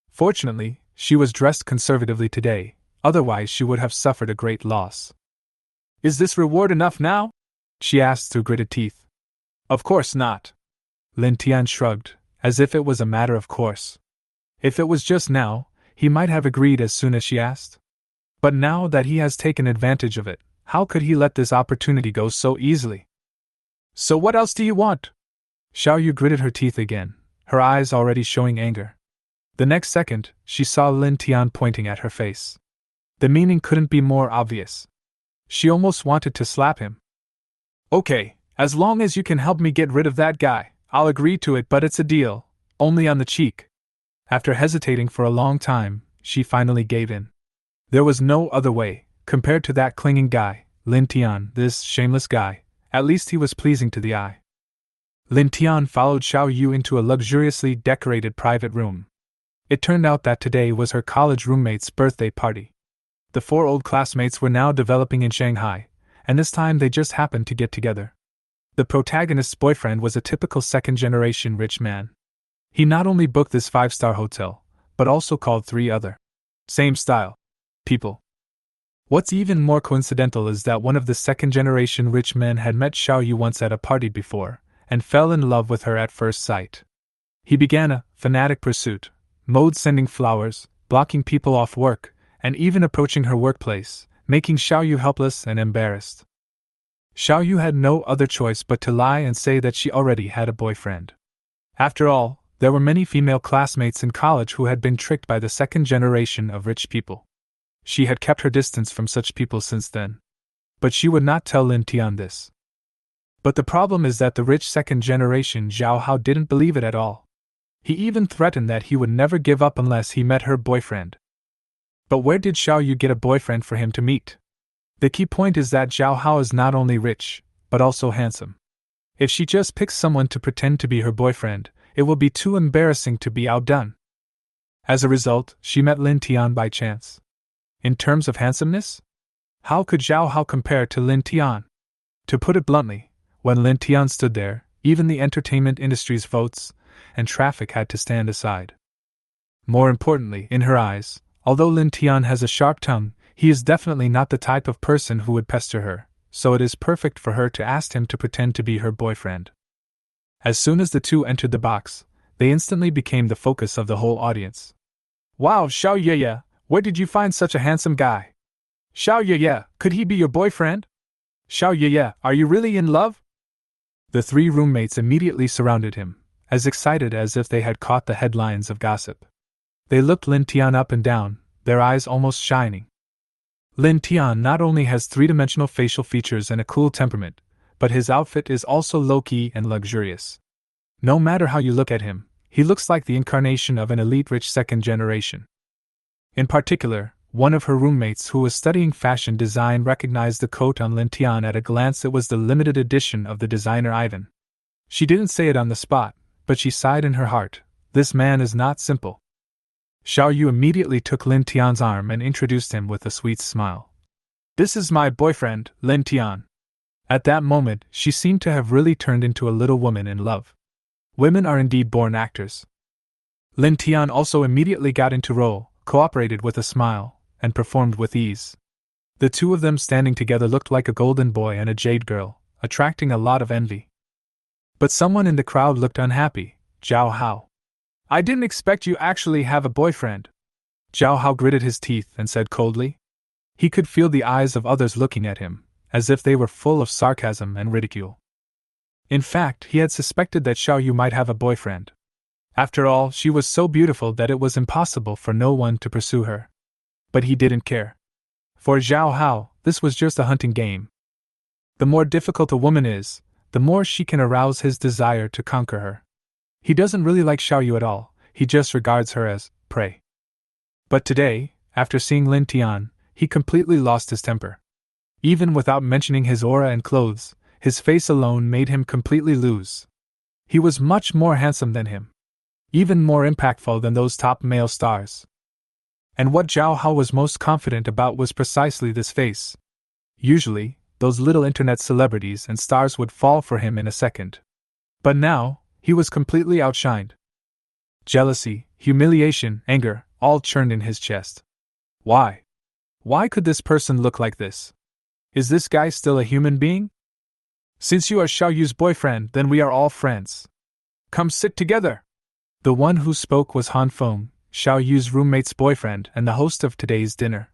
Fortunately, she was dressed conservatively today, otherwise she would have suffered a great loss. Is this reward enough now? She asked through gritted teeth. Of course not. Lin Tian shrugged, as if it was a matter of course. If it was just now, he might have agreed as soon as she asked. But now that he has taken advantage of it, how could he let this opportunity go so easily? So what else do you want? Xiao Yu gritted her teeth again, her eyes already showing anger. The next second, she saw Lin Tian pointing at her face. The meaning couldn't be more obvious. She almost wanted to slap him. Okay, as long as you can help me get rid of that guy, I'll agree to it, but it's a deal, only on the cheek. After hesitating for a long time, she finally gave in. There was no other way. Compared to that clinging guy, Lin Tian, this shameless guy, at least he was pleasing to the eye. Lin Tian followed Xiao Yu into a luxuriously decorated private room. It turned out that today was her college roommate's birthday party. The 4 old classmates were now developing in Shanghai, and this time they just happened to get together. The protagonist's boyfriend was a typical second-generation rich man. He not only booked this 5-star hotel, but also called 3 other same-style people. What's even more coincidental is that one of the second-generation rich men had met Xiao Yu once at a party before, and fell in love with her at first sight. He began a fanatic pursuit, mode sending flowers, blocking people off work, and even approaching her workplace, making Xiao Yu helpless and embarrassed. Xiao Yu had no other choice but to lie and say that she already had a boyfriend. After all, there were many female classmates in college who had been tricked by the second generation of rich people. She had kept her distance from such people since then. But she would not tell Lin Tian this. But the problem is that the rich second generation Zhao Hao didn't believe it at all. He even threatened that he would never give up unless he met her boyfriend. But where did Xiao Yu get a boyfriend for him to meet? The key point is that Zhao Hao is not only rich, but also handsome. If she just picks someone to pretend to be her boyfriend, it will be too embarrassing to be outdone. As a result, she met Lin Tian by chance. In terms of handsomeness? How could Zhao Hao compare to Lin Tian? To put it bluntly, when Lin Tian stood there, even the entertainment industry's votes and traffic had to stand aside. More importantly, in her eyes, although Lin Tian has a sharp tongue, he is definitely not the type of person who would pester her, so it is perfect for her to ask him to pretend to be her boyfriend. As soon as the two entered the box, they instantly became the focus of the whole audience. Wow, Xiao Ye, where did you find such a handsome guy? Xiao Ye, could he be your boyfriend? Xiao Ye, are you really in love? The 3 roommates immediately surrounded him, as excited as if they had caught the headlines of gossip. They looked Lin Tian up and down, their eyes almost shining. Lin Tian not only has 3-dimensional facial features and a cool temperament, but his outfit is also low-key and luxurious. No matter how you look at him, he looks like the incarnation of an elite rich second generation. In particular, one of her roommates who was studying fashion design recognized the coat on Lin Tian at a glance. It was the limited edition of the designer Ivan. She didn't say it on the spot, but she sighed in her heart, this man is not simple. Xiao Yu immediately took Lin Tian's arm and introduced him with a sweet smile. This is my boyfriend, Lin Tian. At that moment, she seemed to have really turned into a little woman in love. Women are indeed born actors. Lin Tian also immediately got into role, cooperated with a smile, and performed with ease. The 2 of them standing together looked like a golden boy and a jade girl, attracting a lot of envy. But someone in the crowd looked unhappy, Zhao Hao. I didn't expect you actually have a boyfriend. Zhao Hao gritted his teeth and said coldly. He could feel the eyes of others looking at him, as if they were full of sarcasm and ridicule. In fact, he had suspected that Xiao Yu might have a boyfriend. After all, she was so beautiful that it was impossible for no one to pursue her. But he didn't care. For Zhao Hao, this was just a hunting game. The more difficult a woman is, the more she can arouse his desire to conquer her. He doesn't really like Xiao Yu at all, he just regards her as prey. But today, after seeing Lin Tian, he completely lost his temper. Even without mentioning his aura and clothes, his face alone made him completely lose. He was much more handsome than him. Even more impactful than those top male stars. And what Zhao Hao was most confident about was precisely this face. Usually, those little internet celebrities and stars would fall for him in a second. But now, he was completely outshined. Jealousy, humiliation, anger, all churned in his chest. Why? Why could this person look like this? Is this guy still a human being? Since you are Xiao Yu's boyfriend, then we are all friends. Come sit together. The one who spoke was Han Feng, Xiao Yu's roommate's boyfriend and the host of today's dinner.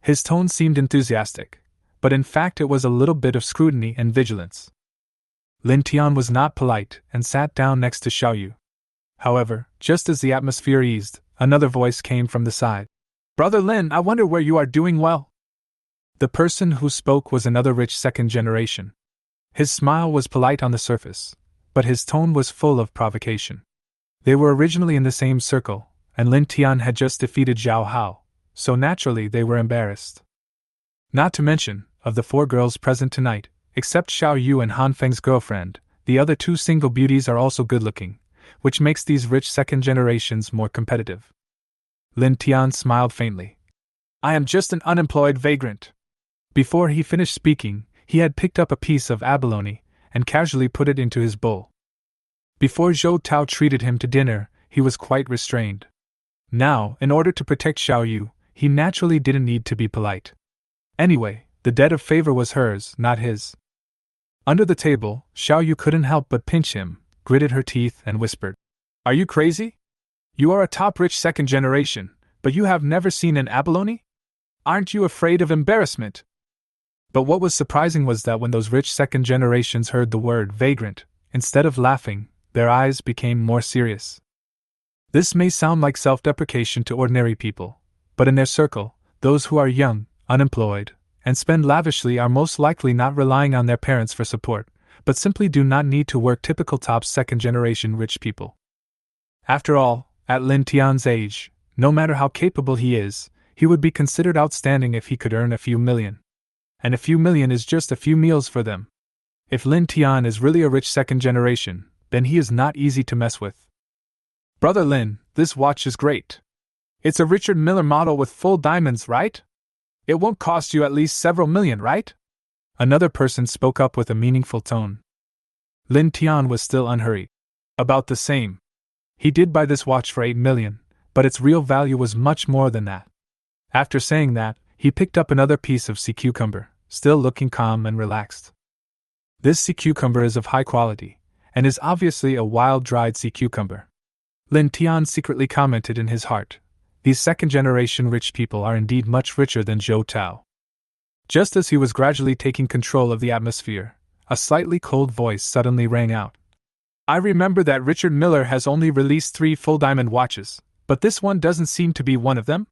His tone seemed enthusiastic, but in fact it was a little bit of scrutiny and vigilance. Lin Tian was not polite and sat down next to Xiao Yu. However, just as the atmosphere eased, another voice came from the side. Brother Lin, I wonder where you are doing well. The person who spoke was another rich second generation. His smile was polite on the surface, but his tone was full of provocation. They were originally in the same circle, and Lin Tian had just defeated Zhao Hao, so naturally they were embarrassed. Not to mention, of the 4 girls present tonight, except Xiao Yu and Han Feng's girlfriend, the other 2 single beauties are also good-looking, which makes these rich second generations more competitive. Lin Tian smiled faintly. I am just an unemployed vagrant. Before he finished speaking, he had picked up a piece of abalone and casually put it into his bowl. Before Zhou Tao treated him to dinner, he was quite restrained. Now, in order to protect Xiao Yu, he naturally didn't need to be polite. Anyway, the debt of favor was hers, not his. Under the table, Xiao Yu couldn't help but pinch him, gritted her teeth, and whispered, Are you crazy? You are a top-rich second generation, but you have never seen an abalone? Aren't you afraid of embarrassment? But what was surprising was that when those rich second generations heard the word vagrant, instead of laughing, their eyes became more serious. This may sound like self-deprecation to ordinary people, but in their circle, those who are young, unemployed, and spend lavishly are most likely not relying on their parents for support, but simply do not need to work typical top second-generation rich people. After all, at Lin Tian's age, no matter how capable he is, he would be considered outstanding if he could earn a few million. And a few million is just a few meals for them. If Lin Tian is really a rich second generation, then he is not easy to mess with. Brother Lin, this watch is great. It's a Richard Miller model with full diamonds, right? It won't cost you at least several million, right? Another person spoke up with a meaningful tone. Lin Tian was still unhurried. About the same. He did buy this watch for 8 million, but its real value was much more than that. After saying that, he picked up another piece of sea cucumber, still looking calm and relaxed. This sea cucumber is of high quality, and is obviously a wild-dried sea cucumber. Lin Tian secretly commented in his heart, these second-generation rich people are indeed much richer than Zhou Tao. Just as he was gradually taking control of the atmosphere, a slightly cold voice suddenly rang out. I remember that Richard Miller has only released 3 full diamond watches, but this one doesn't seem to be one of them?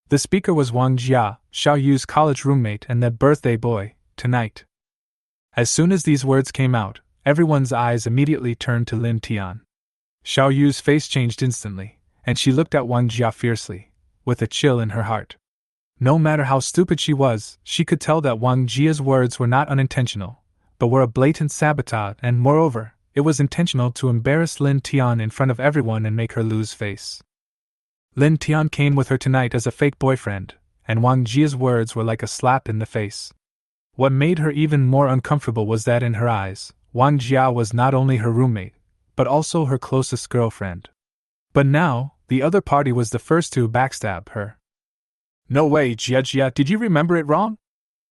The speaker was Wang Jia, Xiao Yu's college roommate and their birthday boy, tonight. As soon as these words came out, everyone's eyes immediately turned to Lin Tian. Xiao Yu's face changed instantly, and she looked at Wang Jia fiercely, with a chill in her heart. No matter how stupid she was, she could tell that Wang Jia's words were not unintentional, but were a blatant sabotage, and moreover, it was intentional to embarrass Lin Tian in front of everyone and make her lose face. Lin Tian came with her tonight as a fake boyfriend, and Wang Jia's words were like a slap in the face. What made her even more uncomfortable was that in her eyes, Wang Jia was not only her roommate, but also her closest girlfriend. But now, the other party was the first to backstab her. No way, Jia, did you remember it wrong?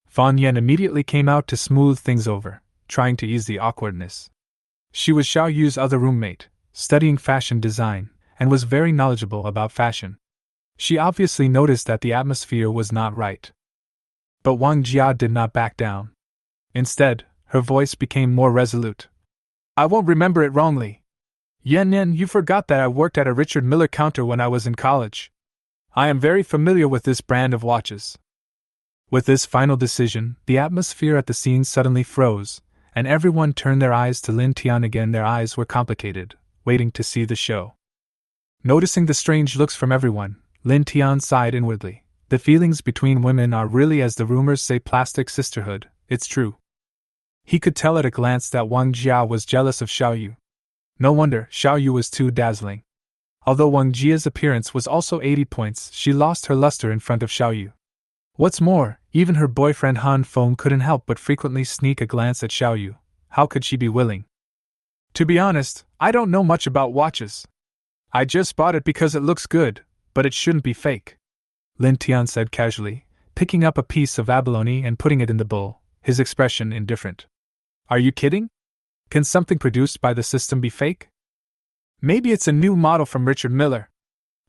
Fan Yan immediately came out to smooth things over, trying to ease the awkwardness. She was Xiao Yu's other roommate, studying fashion design, and was very knowledgeable about fashion. She obviously noticed that the atmosphere was not right. But Wang Jia did not back down. Instead, her voice became more resolute. I won't remember it wrongly. Yan, you forgot that I worked at a Richard Miller counter when I was in college. I am very familiar with this brand of watches. With this final decision, the atmosphere at the scene suddenly froze, and everyone turned their eyes to Lin Tian again. Their eyes were complicated, waiting to see the show. Noticing the strange looks from everyone, Lin Tian sighed inwardly. The feelings between women are really, as the rumors say, plastic sisterhood, it's true. He could tell at a glance that Wang Jia was jealous of Xiao Yu. No wonder, Xiao Yu was too dazzling. Although Wang Jia's appearance was also 80 points, she lost her luster in front of Xiao Yu. What's more, even her boyfriend Han Feng couldn't help but frequently sneak a glance at Xiao Yu. How could she be willing? To be honest, I don't know much about watches. I just bought it because it looks good, but it shouldn't be fake, Lin Tian said casually, picking up a piece of abalone and putting it in the bowl, his expression indifferent. Are you kidding? Can something produced by the system be fake? Maybe it's a new model from Richard Miller.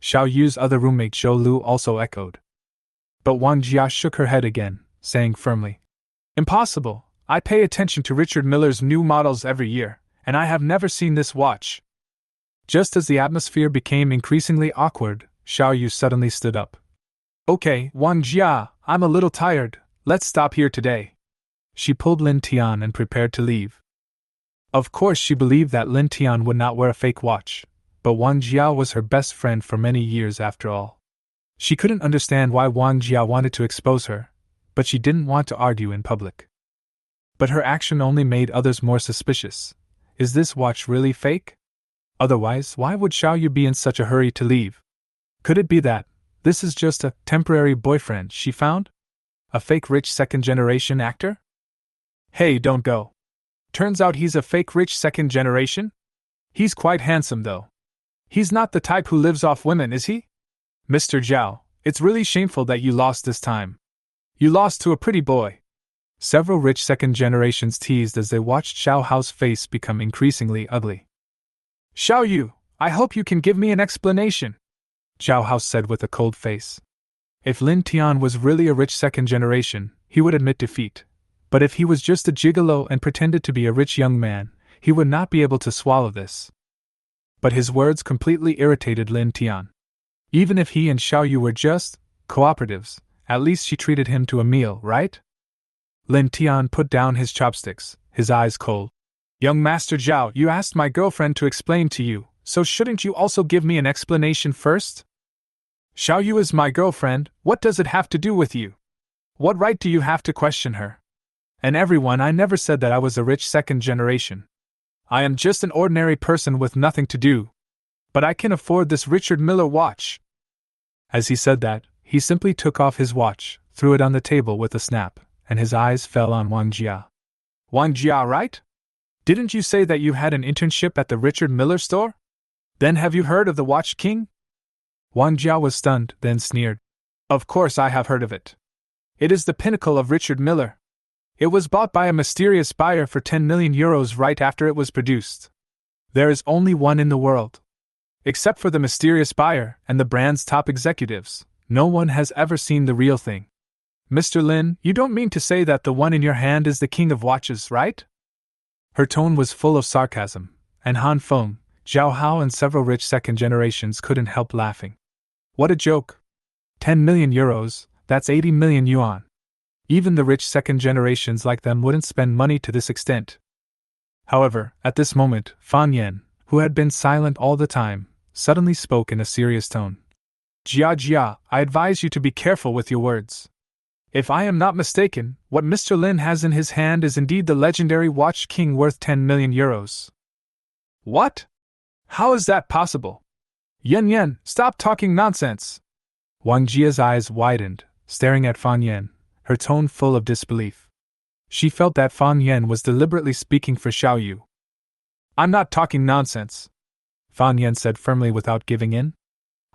Xiao Yu's other roommate Zhou Lu also echoed. But Wang Jia shook her head again, saying firmly, Impossible, I pay attention to Richard Miller's new models every year, and I have never seen this watch. Just as the atmosphere became increasingly awkward, Xiao Yu suddenly stood up. Okay, Wang Jia, I'm a little tired, let's stop here today. She pulled Lin Tian and prepared to leave. Of course she believed that Lin Tian would not wear a fake watch, but Wang Jia was her best friend for many years after all. She couldn't understand why Wang Jia wanted to expose her, but she didn't want to argue in public. But her action only made others more suspicious. Is this watch really fake? Otherwise, why would Xiao Yu be in such a hurry to leave? Could it be that this is just a temporary boyfriend she found? A fake rich second-generation actor? Hey, don't go. Turns out he's a fake rich second generation? He's quite handsome though. He's not the type who lives off women, is he? Mr. Zhao, it's really shameful that you lost this time. You lost to a pretty boy. Several rich second generations teased as they watched Xiao Hao's face become increasingly ugly. Xiao Yu, I hope you can give me an explanation, Xiao Hao said with a cold face. If Lin Tian was really a rich second generation, he would admit defeat. But if he was just a gigolo and pretended to be a rich young man, he would not be able to swallow this. But his words completely irritated Lin Tian. Even if he and Xiao Yu were just cooperatives, at least she treated him to a meal, right? Lin Tian put down his chopsticks, his eyes cold. Young Master Zhao, you asked my girlfriend to explain to you, so shouldn't you also give me an explanation first? Xiao Yu is my girlfriend, what does it have to do with you? What right do you have to question her? And everyone, I never said that I was a rich second generation. I am just an ordinary person with nothing to do. But I can afford this Richard Miller watch. As he said that, he simply took off his watch, threw it on the table with a snap, and his eyes fell on Wang Jia. Wang Jia, right? Didn't you say that you had an internship at the Richard Miller store? Then have you heard of the Watch King? Wang Jia was stunned, then sneered. Of course I have heard of it. It is the pinnacle of Richard Miller. It was bought by a mysterious buyer for 10 million euros right after it was produced. There is only one in the world. Except for the mysterious buyer and the brand's top executives, no one has ever seen the real thing. Mr. Lin, you don't mean to say that the one in your hand is the king of watches, right? Her tone was full of sarcasm, and Han Feng, Zhao Hao and several rich second generations couldn't help laughing. What a joke. 10 million euros, that's 80 million yuan. Even the rich second generations like them wouldn't spend money to this extent. However, at this moment, Fan Yan, who had been silent all the time, suddenly spoke in a serious tone. Jia, I advise you to be careful with your words. If I am not mistaken, what Mr. Lin has in his hand is indeed the legendary Watch King worth 10 million euros. What? How is that possible? Yan, stop talking nonsense. Wang Jia's eyes widened, staring at Fan Yan, her tone full of disbelief. She felt that Fan Yan was deliberately speaking for Xiao Yu. I'm not talking nonsense, Fan Yan said firmly without giving in.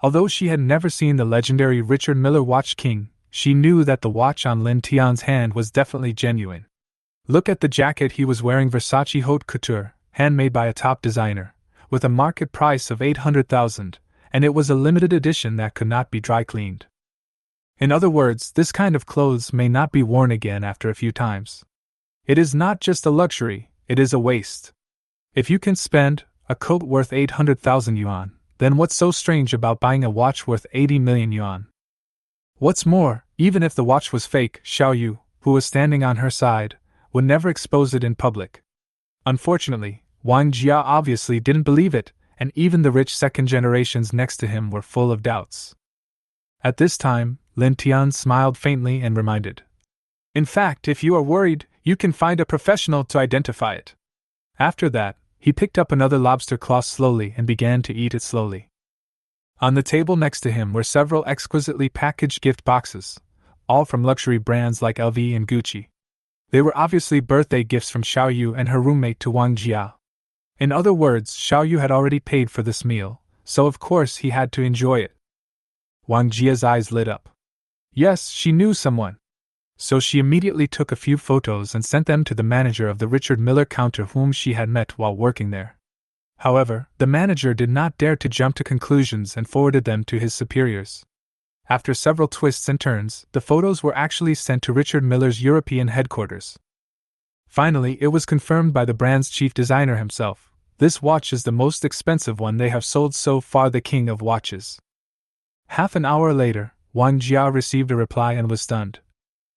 Although she had never seen the legendary Richard Miller Watch King, she knew that the watch on Lin Tian's hand was definitely genuine. Look at the jacket he was wearing, Versace haute couture, handmade by a top designer, with a market price of 800,000, and it was a limited edition that could not be dry cleaned. In other words, this kind of clothes may not be worn again after a few times. It is not just a luxury, it is a waste. If you can spend a coat worth 800,000 yuan, then what's so strange about buying a watch worth 80 million yuan? What's more, even if the watch was fake, Xiao Yu, who was standing on her side, would never expose it in public. Unfortunately, Wang Jia obviously didn't believe it, and even the rich second generations next to him were full of doubts. At this time, Lin Tian smiled faintly and reminded. In fact, if you are worried, You can find a professional to identify it. After that, he picked up another lobster claw slowly and began to eat it slowly. On the table next to him were several exquisitely packaged gift boxes, all from luxury brands like LV and Gucci. They were obviously birthday gifts from Xiaoyu and her roommate to Wang Jia. In other words, Xiaoyu had already paid for this meal, so of course he had to enjoy it. Wang Jia's eyes lit up. Yes, she knew someone. So she immediately took a few photos and sent them to the manager of the Richard Miller counter whom she had met while working there. However, the manager did not dare to jump to conclusions and forwarded them to his superiors. After several twists and turns, the photos were actually sent to Richard Miller's European headquarters. Finally, it was confirmed by the brand's chief designer himself. This watch is the most expensive one they have sold so far, the king of watches. Half an hour later, Wang Jia received a reply and was stunned.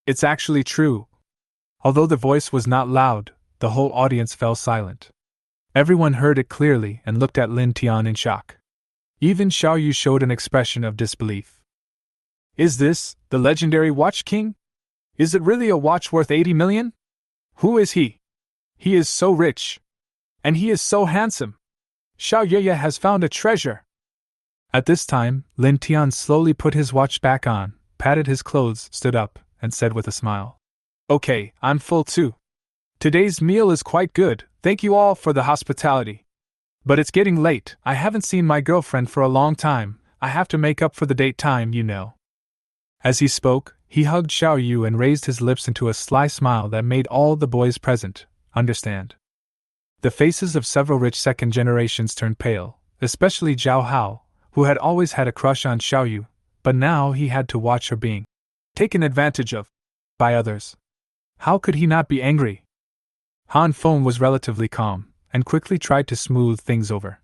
It's actually true. Although the voice was not loud, the whole audience fell silent. Everyone heard it clearly and looked at Lin Tian in shock. Even Xiaoyu showed an expression of disbelief. Is this the legendary watch king? Is it really a watch worth 80 million? Who is he? He is so rich. And he is so handsome. Xiao Yeye has found a treasure. At this time, Lin Tian slowly put his watch back on, patted his clothes, stood up, and said with a smile, Okay, I'm full too. Today's meal is quite good, thank you all for the hospitality. But it's getting late, I haven't seen my girlfriend for a long time, I have to make up for the date time, you know. As he spoke, he hugged Xiaoyu and raised his lips into a sly smile that made all the boys present understand. The faces of several rich second generations turned pale, especially Zhao Hao, who had always had a crush on Xiaoyu, but now he had to watch her being taken advantage of by others. How could he not be angry? Han Feng was relatively calm, and quickly tried to smooth things over.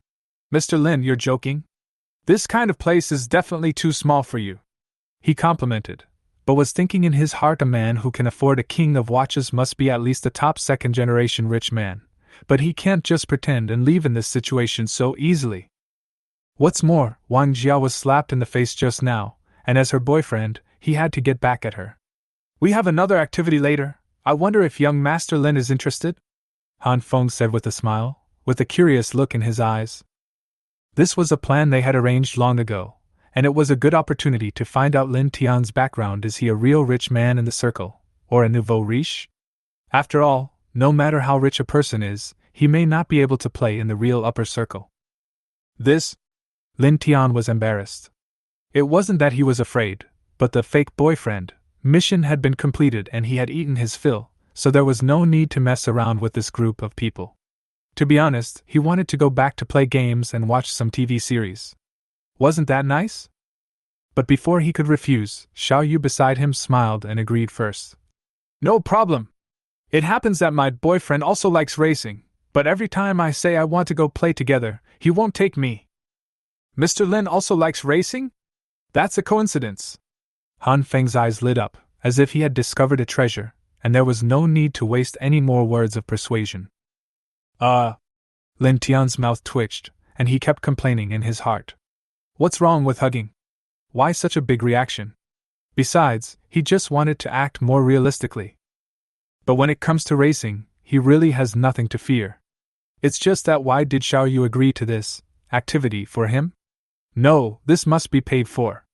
Mr. Lin, you're joking? This kind of place is definitely too small for you. He complimented, but was thinking in his heart a man who can afford a king of watches must be at least a top second-generation rich man, but he can't just pretend and leave in this situation so easily. What's more, Wang Jia was slapped in the face just now, and as her boyfriend, he had to get back at her. We have another activity later, I wonder if young Master Lin is interested? Han Feng said with a smile, with a curious look in his eyes. This was a plan they had arranged long ago, and it was a good opportunity to find out Lin Tian's background. Is he a real rich man in the circle, or a nouveau riche? After all, no matter how rich a person is, he may not be able to play in the real upper circle. Lin Tian was embarrassed. It wasn't that he was afraid, but the fake boyfriend mission had been completed and he had eaten his fill, so there was no need to mess around with this group of people. To be honest, he wanted to go back to play games and watch some TV series. Wasn't that nice? But before he could refuse, Xiaoyu beside him smiled and agreed first. No problem. It happens that my boyfriend also likes racing, but every time I say I want to go play together, he won't take me. Mr. Lin also likes racing? That's a coincidence. Han Feng's eyes lit up, as if he had discovered a treasure, and there was no need to waste any more words of persuasion. Lin Tian's mouth twitched, and he kept complaining in his heart. What's wrong with hugging? Why such a big reaction? Besides, he just wanted to act more realistically. But when it comes to racing, he really has nothing to fear. It's just that why did Xiaoyu agree to this activity for him? No, this must be paid for.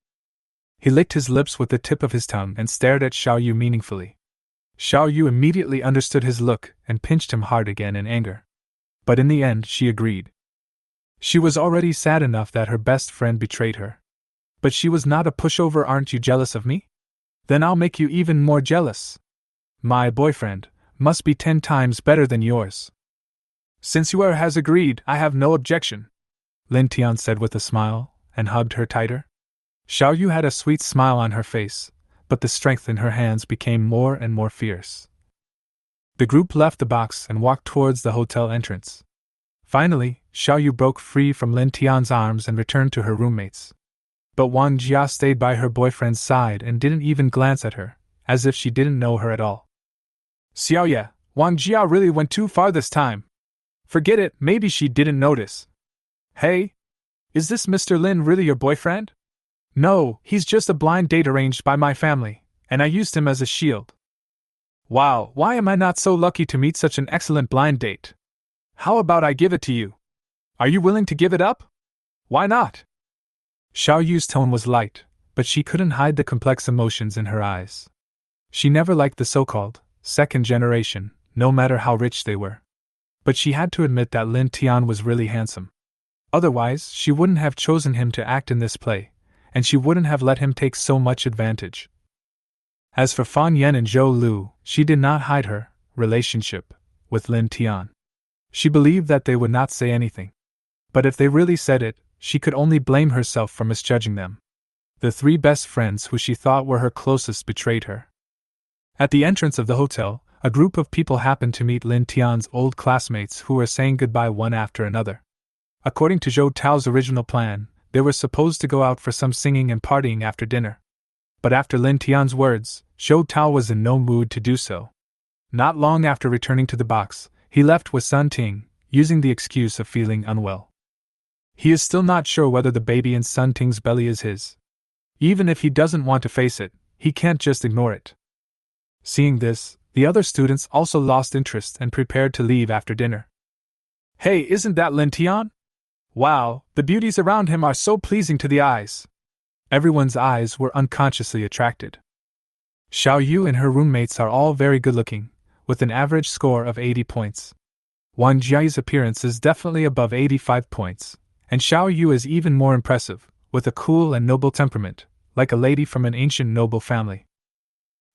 He licked his lips with the tip of his tongue and stared at Xiaoyu meaningfully. Xiaoyu immediately understood his look and pinched him hard again in anger. But in the end, she agreed. She was already sad enough that her best friend betrayed her. But she was not a pushover. Aren't you jealous of me? Then I'll make you even more jealous. My boyfriend must be 10 times better than yours. Since you has agreed, I have no objection, Lin Tian said with a smile, and hugged her tighter. Xiaoyu had a sweet smile on her face, but the strength in her hands became more and more fierce. The group left the box and walked towards the hotel entrance. Finally, Xiaoyu broke free from Lin Tian's arms and returned to her roommates. But Wang Jia stayed by her boyfriend's side and didn't even glance at her, as if she didn't know her at all. Xiaoye, Wang Jia really went too far this time. Forget it, maybe she didn't notice. Hey? Is this Mr. Lin really your boyfriend? No, he's just a blind date arranged by my family, and I used him as a shield. Wow, why am I not so lucky to meet such an excellent blind date? How about I give it to you? Are you willing to give it up? Why not? Xiao Yu's tone was light, but she couldn't hide the complex emotions in her eyes. She never liked the so-called second generation, no matter how rich they were. But she had to admit that Lin Tian was really handsome. Otherwise, she wouldn't have chosen him to act in this play, and she wouldn't have let him take so much advantage. As for Fan Yen and Zhou Lu, she did not hide her relationship with Lin Tian. She believed that they would not say anything. But if they really said it, she could only blame herself for misjudging them. The three best friends who she thought were her closest betrayed her. At the entrance of the hotel, a group of people happened to meet Lin Tian's old classmates who were saying goodbye one after another. According to Zhou Tao's original plan, they were supposed to go out for some singing and partying after dinner. But after Lin Tian's words, Zhou Tao was in no mood to do so. Not long after returning to the box, he left with Sun Ting, using the excuse of feeling unwell. He is still not sure whether the baby in Sun Ting's belly is his. Even if he doesn't want to face it, he can't just ignore it. Seeing this, the other students also lost interest and prepared to leave after dinner. Hey, isn't that Lin Tian? Wow, the beauties around him are so pleasing to the eyes. Everyone's eyes were unconsciously attracted. Xiao Yu and her roommates are all very good-looking, with an average score of 80 points. Wang Jia's appearance is definitely above 85 points, and Xiao Yu is even more impressive, with a cool and noble temperament, like a lady from an ancient noble family.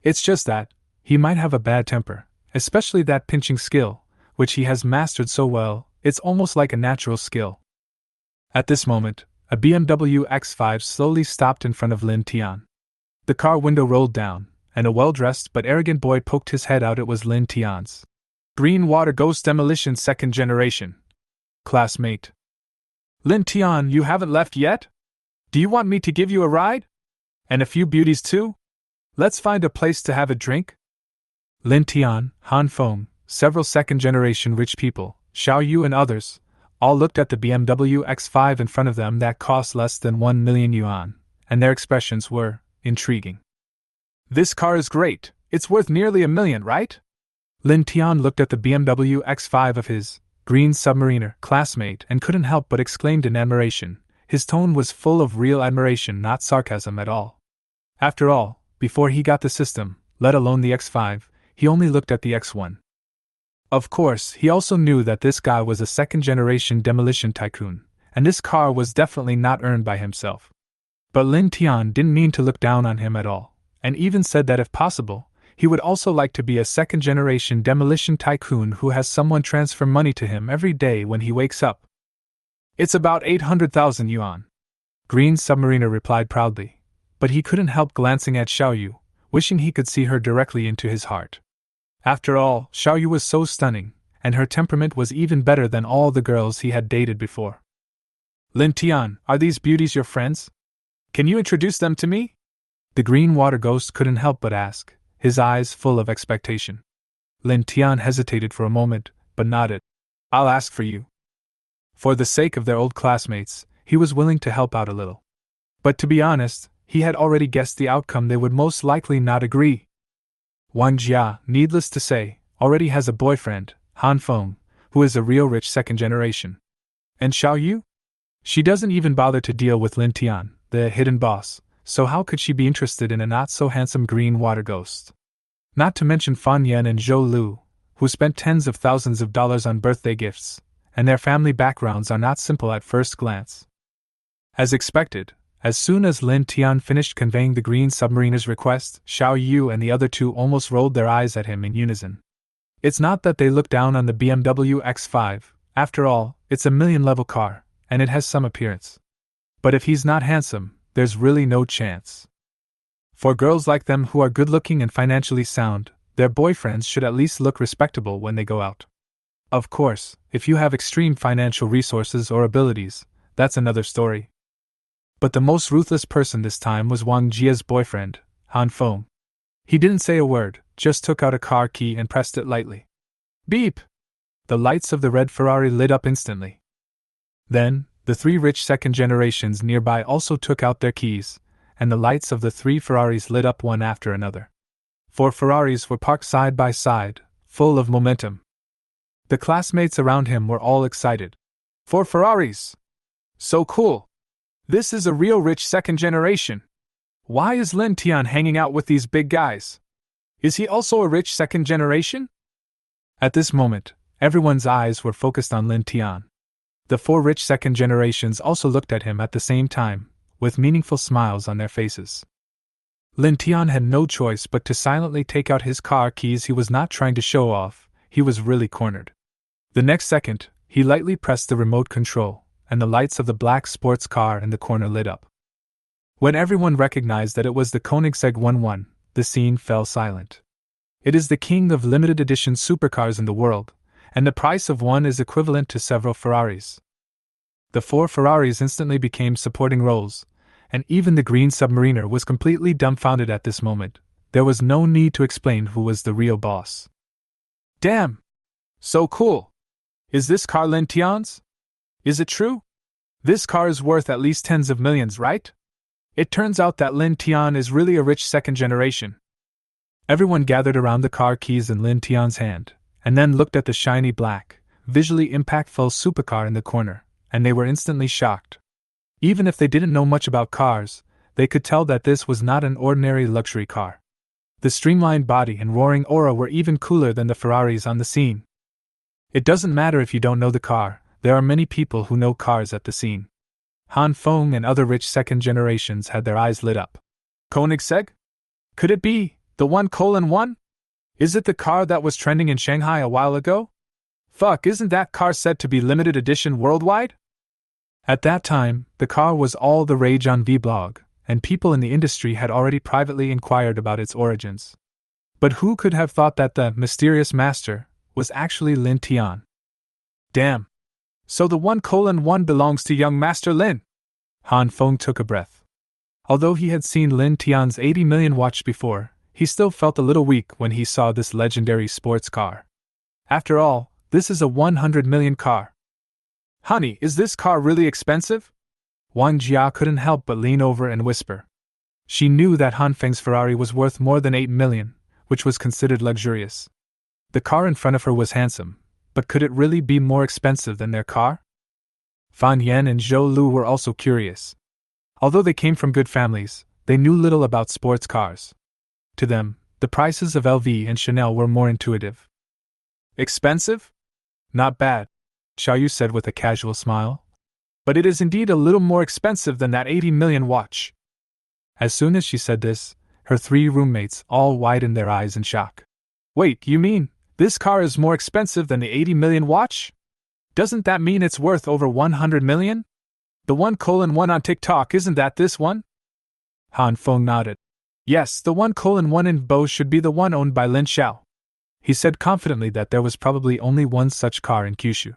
It's just that he might have a bad temper, especially that pinching skill, which he has mastered so well. It's almost like a natural skill. At this moment, a BMW X5 slowly stopped in front of Lin Tian. The car window rolled down, and a well-dressed but arrogant boy poked his head out. It was Lin Tian's Green Water Ghost Demolition Second Generation classmate. Lin Tian, you haven't left yet? Do you want me to give you a ride? And a few beauties too? Let's find a place to have a drink? Lin Tian, Han Feng, several second-generation rich people, Xiao Yu and others, all looked at the BMW X5 in front of them that cost less than 1 million yuan, and their expressions were intriguing. This car is great, it's worth nearly 1 million, right? Lin Tian looked at the BMW X5 of his green submariner classmate and couldn't help but exclaimed in admiration. His tone was full of real admiration, not sarcasm at all. After all, before he got the system, let alone the X5, he only looked at the X1. Of course, he also knew that this guy was a second-generation demolition tycoon, and this car was definitely not earned by himself. But Lin Tian didn't mean to look down on him at all, and even said that if possible, he would also like to be a second-generation demolition tycoon who has someone transfer money to him every day when he wakes up. It's about 800,000 yuan. Green Submariner replied proudly, but he couldn't help glancing at Xiao Yu, wishing he could see her directly into his heart. After all, Xiao Yu was so stunning, and her temperament was even better than all the girls he had dated before. Lin Tian, are these beauties your friends? Can you introduce them to me? The green water ghost couldn't help but ask, his eyes full of expectation. Lin Tian hesitated for a moment, but nodded. I'll ask for you. For the sake of their old classmates, he was willing to help out a little. But to be honest, he had already guessed the outcome. They would most likely not agree. Wang Jia, needless to say, already has a boyfriend, Han Feng, who is a real rich second generation. And Xiao Yu? She doesn't even bother to deal with Lin Tian, the hidden boss, so how could she be interested in a not-so-handsome green water ghost? Not to mention Fan Yen and Zhou Lu, who spent tens of thousands of dollars on birthday gifts, and their family backgrounds are not simple at first glance. As expected, as soon as Lin Tian finished conveying the green submariner's request, Xiao Yu and the other two almost rolled their eyes at him in unison. It's not that they look down on the BMW X5, after all, it's a million-level car, and it has some appearance. But if he's not handsome, there's really no chance. For girls like them who are good-looking and financially sound, their boyfriends should at least look respectable when they go out. Of course, if you have extreme financial resources or abilities, that's another story. But the most ruthless person this time was Wang Jia's boyfriend, Han Feng. He didn't say a word, just took out a car key and pressed it lightly. Beep! The lights of the red Ferrari lit up instantly. Then, the three rich second generations nearby also took out their keys, and the lights of the three Ferraris lit up one after another. 4 Ferraris were parked side by side, full of momentum. The classmates around him were all excited. 4 Ferraris! So cool! This is a real rich second generation. Why is Lin Tian hanging out with these big guys? Is he also a rich second generation? At this moment, everyone's eyes were focused on Lin Tian. The 4 rich second generations also looked at him at the same time, with meaningful smiles on their faces. Lin Tian had no choice but to silently take out his car keys. He was not trying to show off, he was really cornered. The next second, he lightly pressed the remote control, and the lights of the black sports car in the corner lit up. When everyone recognized that it was the Koenigsegg 1-1, the scene fell silent. It is the king of limited edition supercars in the world, and the price of one is equivalent to several Ferraris. The 4 Ferraris instantly became supporting roles, and even the green submariner was completely dumbfounded at this moment. There was no need to explain who was the real boss. Damn! So cool! Is this car Lin Tian's? Is it true? This car is worth at least tens of millions, right? It turns out that Lin Tian is really a rich second generation. Everyone gathered around the car keys in Lin Tian's hand, and then looked at the shiny black, visually impactful supercar in the corner, and they were instantly shocked. Even if they didn't know much about cars, they could tell that this was not an ordinary luxury car. The streamlined body and roaring aura were even cooler than the Ferraris on the scene. It doesn't matter if you don't know the car, there are many people who know cars at the scene. Han Feng and other rich second generations had their eyes lit up. Koenigsegg? Could it be the 1:1? Is it the car that was trending in Shanghai a while ago? Fuck, isn't that car said to be limited edition worldwide? At that time, the car was all the rage on Vblog, and people in the industry had already privately inquired about its origins. But who could have thought that the mysterious master was actually Lin Tian? Damn! So the 1:1 belongs to young Master Lin? Han Feng took a breath. Although he had seen Lin Tian's 80 million watch before, he still felt a little weak when he saw this legendary sports car. After all, this is a 100 million car. Honey, is this car really expensive? Wang Jia couldn't help but lean over and whisper. She knew that Han Feng's Ferrari was worth more than 8 million, which was considered luxurious. The car in front of her was handsome, but could it really be more expensive than their car? Fan Yan and Zhou Lu were also curious. Although they came from good families, they knew little about sports cars. To them, the prices of LV and Chanel were more intuitive. Expensive? Not bad, Xiaoyu said with a casual smile. But it is indeed a little more expensive than that 80 million watch. As soon as she said this, her 3 roommates all widened their eyes in shock. Wait, you mean this car is more expensive than the 80 million watch? Doesn't that mean it's worth over 100 million? The 1:1 on TikTok, isn't that this one? Han Feng nodded. Yes, the 1:1 in Bo should be the one owned by Lin Xiao. He said confidently that there was probably only one such car in Kyushu.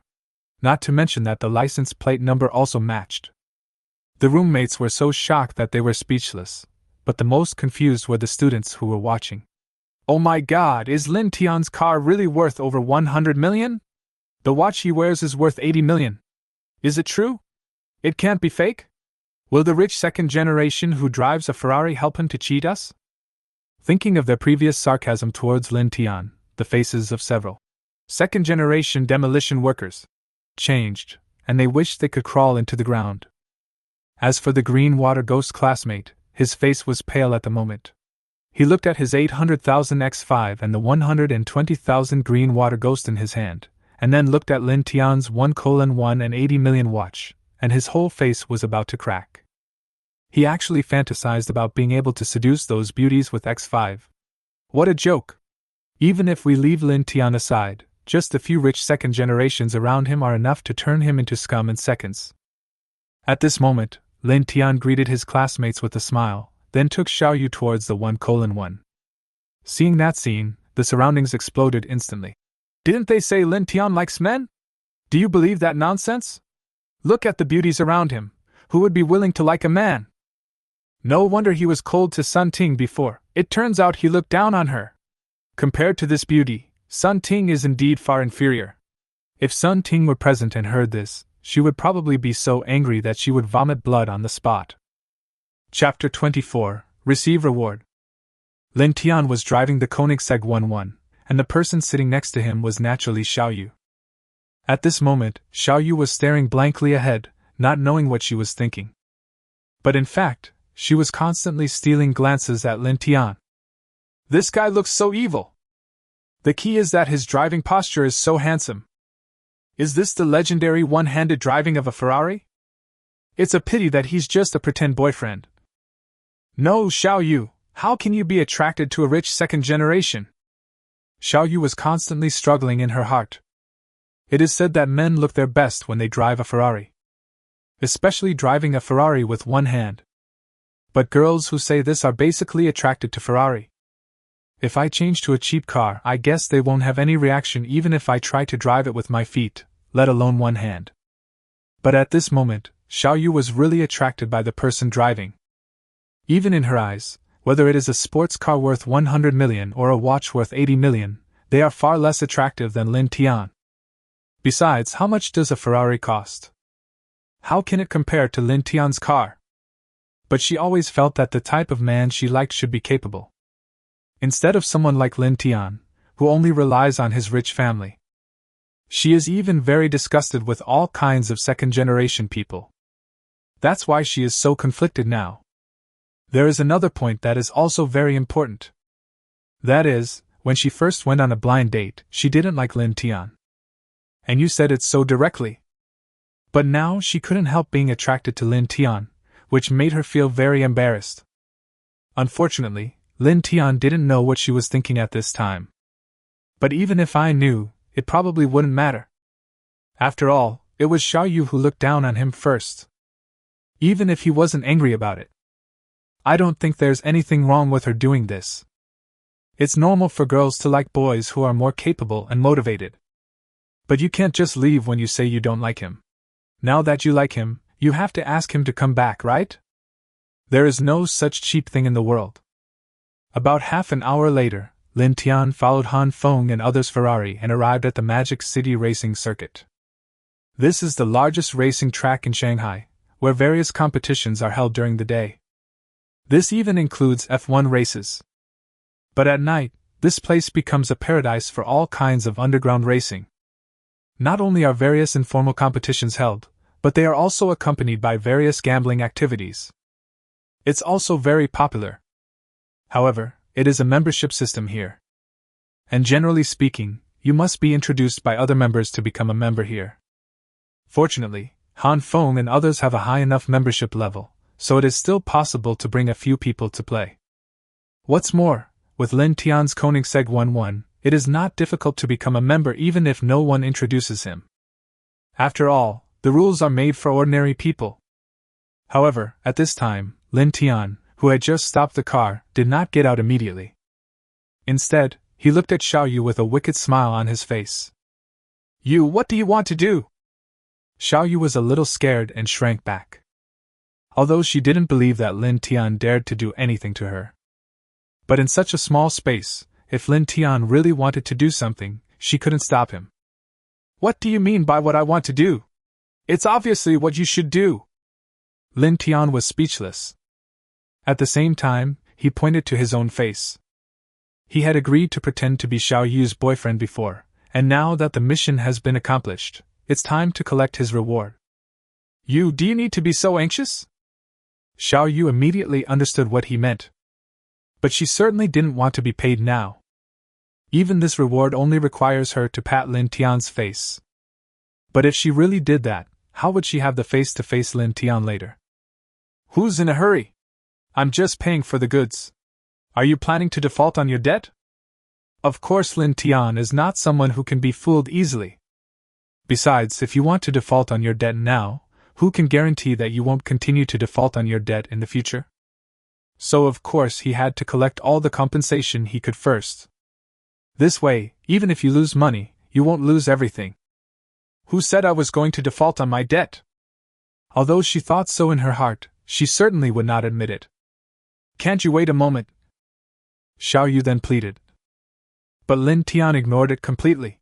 Not to mention that the license plate number also matched. The roommates were so shocked that they were speechless, but the most confused were the students who were watching. Oh my god, is Lin Tian's car really worth over 100 million? The watch he wears is worth 80 million. Is it true? It can't be fake? Will the rich second generation who drives a Ferrari help him to cheat us? Thinking of their previous sarcasm towards Lin Tian, the faces of several second generation demolition workers changed, and they wished they could crawl into the ground. As for the green water ghost classmate, his face was pale at the moment. He looked at his 800,000 X5 and the 120,000 green water ghost in his hand, and then looked at Lin Tian's 1:1 and 80 million watch, and his whole face was about to crack. He actually fantasized about being able to seduce those beauties with X5. What a joke! Even if we leave Lin Tian aside, just a few rich second generations around him are enough to turn him into scum in seconds. At this moment, Lin Tian greeted his classmates with a smile, then took Xiaoyu towards the 1:1. Seeing that scene, the surroundings exploded instantly. Didn't they say Lin Tian likes men? Do you believe that nonsense? Look at the beauties around him. Who would be willing to like a man? No wonder he was cold to Sun Ting before. It turns out he looked down on her. Compared to this beauty, Sun Ting is indeed far inferior. If Sun Ting were present and heard this, she would probably be so angry that she would vomit blood on the spot. Chapter 24, Receive Reward. Lin Tian was driving the Koenigsegg 1-1, and the person sitting next to him was naturally Xiao Yu. At this moment, Xiao Yu was staring blankly ahead, not knowing what she was thinking. But in fact, she was constantly stealing glances at Lin Tian. This guy looks so evil. The key is that his driving posture is so handsome. Is this the legendary one-handed driving of a Ferrari? It's a pity that he's just a pretend boyfriend. No, Xiao Yu, how can you be attracted to a rich second generation? Xiao Yu was constantly struggling in her heart. It is said that men look their best when they drive a Ferrari. Especially driving a Ferrari with one hand. But girls who say this are basically attracted to Ferrari. If I change to a cheap car, I guess they won't have any reaction even if I try to drive it with my feet, let alone one hand. But at this moment, Xiao Yu was really attracted by the person driving. Even in her eyes, whether it is a sports car worth 100 million or a watch worth 80 million, they are far less attractive than Lin Tian. Besides, how much does a Ferrari cost? How can it compare to Lin Tian's car? But she always felt that the type of man she liked should be capable. Instead of someone like Lin Tian, who only relies on his rich family. She is even very disgusted with all kinds of second-generation people. That's why she is so conflicted now. There is another point that is also very important. That is, when she first went on a blind date, she didn't like Lin Tian. And you said it so directly. But now she couldn't help being attracted to Lin Tian, which made her feel very embarrassed. Unfortunately, Lin Tian didn't know what she was thinking at this time. But even if I knew, it probably wouldn't matter. After all, it was Xiao Yu who looked down on him first. Even if he wasn't angry about it. I don't think there's anything wrong with her doing this. It's normal for girls to like boys who are more capable and motivated. But you can't just leave when you say you don't like him. Now that you like him, you have to ask him to come back, right? There is no such cheap thing in the world. About half an hour later, Lin Tian followed Han Feng and others' Ferrari and arrived at the Magic City Racing Circuit. This is the largest racing track in Shanghai, where various competitions are held during the day. This even includes F1 races. But at night, this place becomes a paradise for all kinds of underground racing. Not only are various informal competitions held, but they are also accompanied by various gambling activities. It's also very popular. However, it is a membership system here. And generally speaking, you must be introduced by other members to become a member here. Fortunately, Han Feng and others have a high enough membership level, so it is still possible to bring a few people to play. What's more, with Lin Tian's Koenigsegg 1-1, it is not difficult to become a member even if no one introduces him. After all, the rules are made for ordinary people. However, at this time, Lin Tian, who had just stopped the car, did not get out immediately. Instead, he looked at Xiao Yu with a wicked smile on his face. "You, what do you want to do?" Xiao Yu was a little scared and shrank back. Although she didn't believe that Lin Tian dared to do anything to her. But in such a small space, if Lin Tian really wanted to do something, she couldn't stop him. "What do you mean by what I want to do? It's obviously what you should do." Lin Tian was speechless. At the same time, he pointed to his own face. He had agreed to pretend to be Xiao Yu's boyfriend before, and now that the mission has been accomplished, it's time to collect his reward. "You, do you need to be so anxious?" Xiao Yu immediately understood what he meant. But she certainly didn't want to be paid now. Even this reward only requires her to pat Lin Tian's face. But if she really did that, how would she have the face to face Lin Tian later? "Who's in a hurry? I'm just paying for the goods. Are you planning to default on your debt?" Of course, Lin Tian is not someone who can be fooled easily. Besides, if you want to default on your debt now, who can guarantee that you won't continue to default on your debt in the future? So of course he had to collect all the compensation he could first. This way, even if you lose money, you won't lose everything. "Who said I was going to default on my debt?" Although she thought so in her heart, she certainly would not admit it. "Can't you wait a moment?" Xiao Yu then pleaded. But Lin Tian ignored it completely.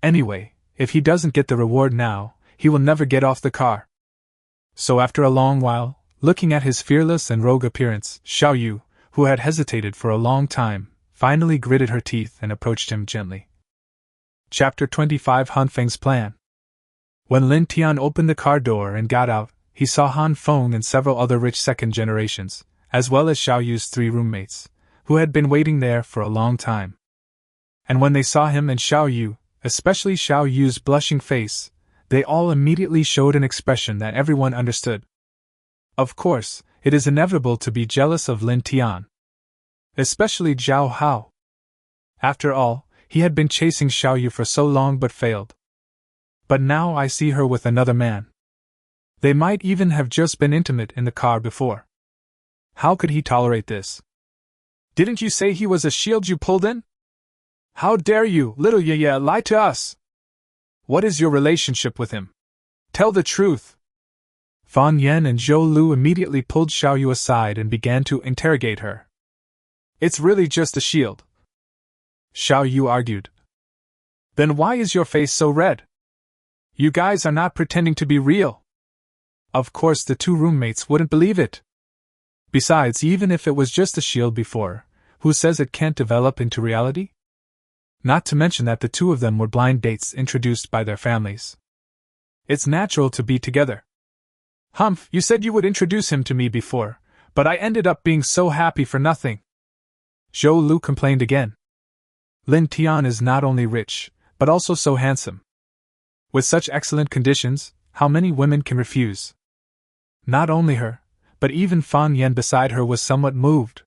Anyway, if he doesn't get the reward now, he will never get off the car. So after a long while, looking at his fearless and rogue appearance, Xiao Yu, who had hesitated for a long time, finally gritted her teeth and approached him gently. Chapter 25 Han Feng's Plan. When Lin Tian opened the car door and got out, he saw Han Feng and several other rich second generations, as well as Xiao Yu's 3 roommates, who had been waiting there for a long time. And when they saw him and Xiao Yu, especially Xiao Yu's blushing face, they all immediately showed an expression that everyone understood. Of course, it is inevitable to be jealous of Lin Tian. Especially Zhao Hao. After all, he had been chasing Xiao Yu for so long but failed. But now I see her with another man. They might even have just been intimate in the car before. How could he tolerate this? Didn't you say he was a shield you pulled in? How dare you, little Yaya, lie to us? What is your relationship with him? Tell the truth. Fan Yan and Zhou Lu immediately pulled Xiao Yu aside and began to interrogate her. It's really just a shield, Xiao Yu argued. Then why is your face so red? You guys are not pretending to be real. Of course the 2 roommates wouldn't believe it. Besides, even if it was just a shield before, who says it can't develop into reality? Not to mention that the 2 of them were blind dates introduced by their families. It's natural to be together. Humph, you said you would introduce him to me before, but I ended up being so happy for nothing. Zhou Lu complained again. Lin Tian is not only rich, but also so handsome. With such excellent conditions, how many women can refuse? Not only her, but even Fan Yan beside her was somewhat moved.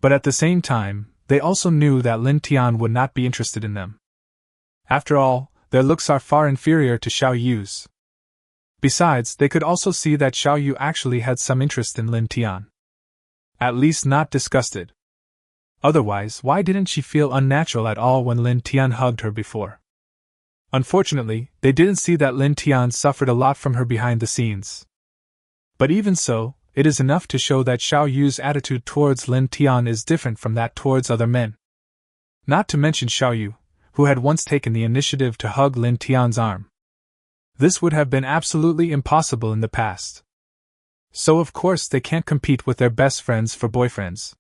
But at the same time, they also knew that Lin Tian would not be interested in them. After all, their looks are far inferior to Xiao Yu's. Besides, they could also see that Xiao Yu actually had some interest in Lin Tian. At least not disgusted. Otherwise, why didn't she feel unnatural at all when Lin Tian hugged her before? Unfortunately, they didn't see that Lin Tian suffered a lot from her behind the scenes. But even so, it is enough to show that Xiao Yu's attitude towards Lin Tian is different from that towards other men. Not to mention Xiao Yu, who had once taken the initiative to hug Lin Tian's arm. This would have been absolutely impossible in the past. So of course they can't compete with their best friends for boyfriends.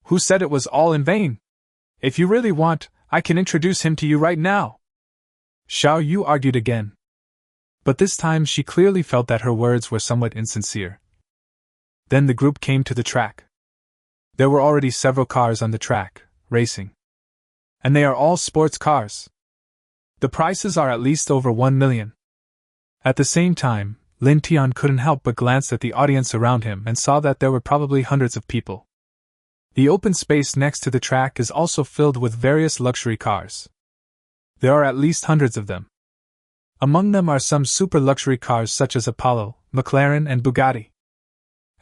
Who said it was all in vain? If you really want, I can introduce him to you right now. Xiao Yu argued again. But this time she clearly felt that her words were somewhat insincere. Then the group came to the track. There were already several cars on the track, racing. And they are all sports cars. The prices are at least over 1 million. At the same time, Lin Tian couldn't help but glance at the audience around him and saw that there were probably hundreds of people. The open space next to the track is also filled with various luxury cars. There are at least hundreds of them. Among them are some super luxury cars such as Apollo, McLaren and Bugatti.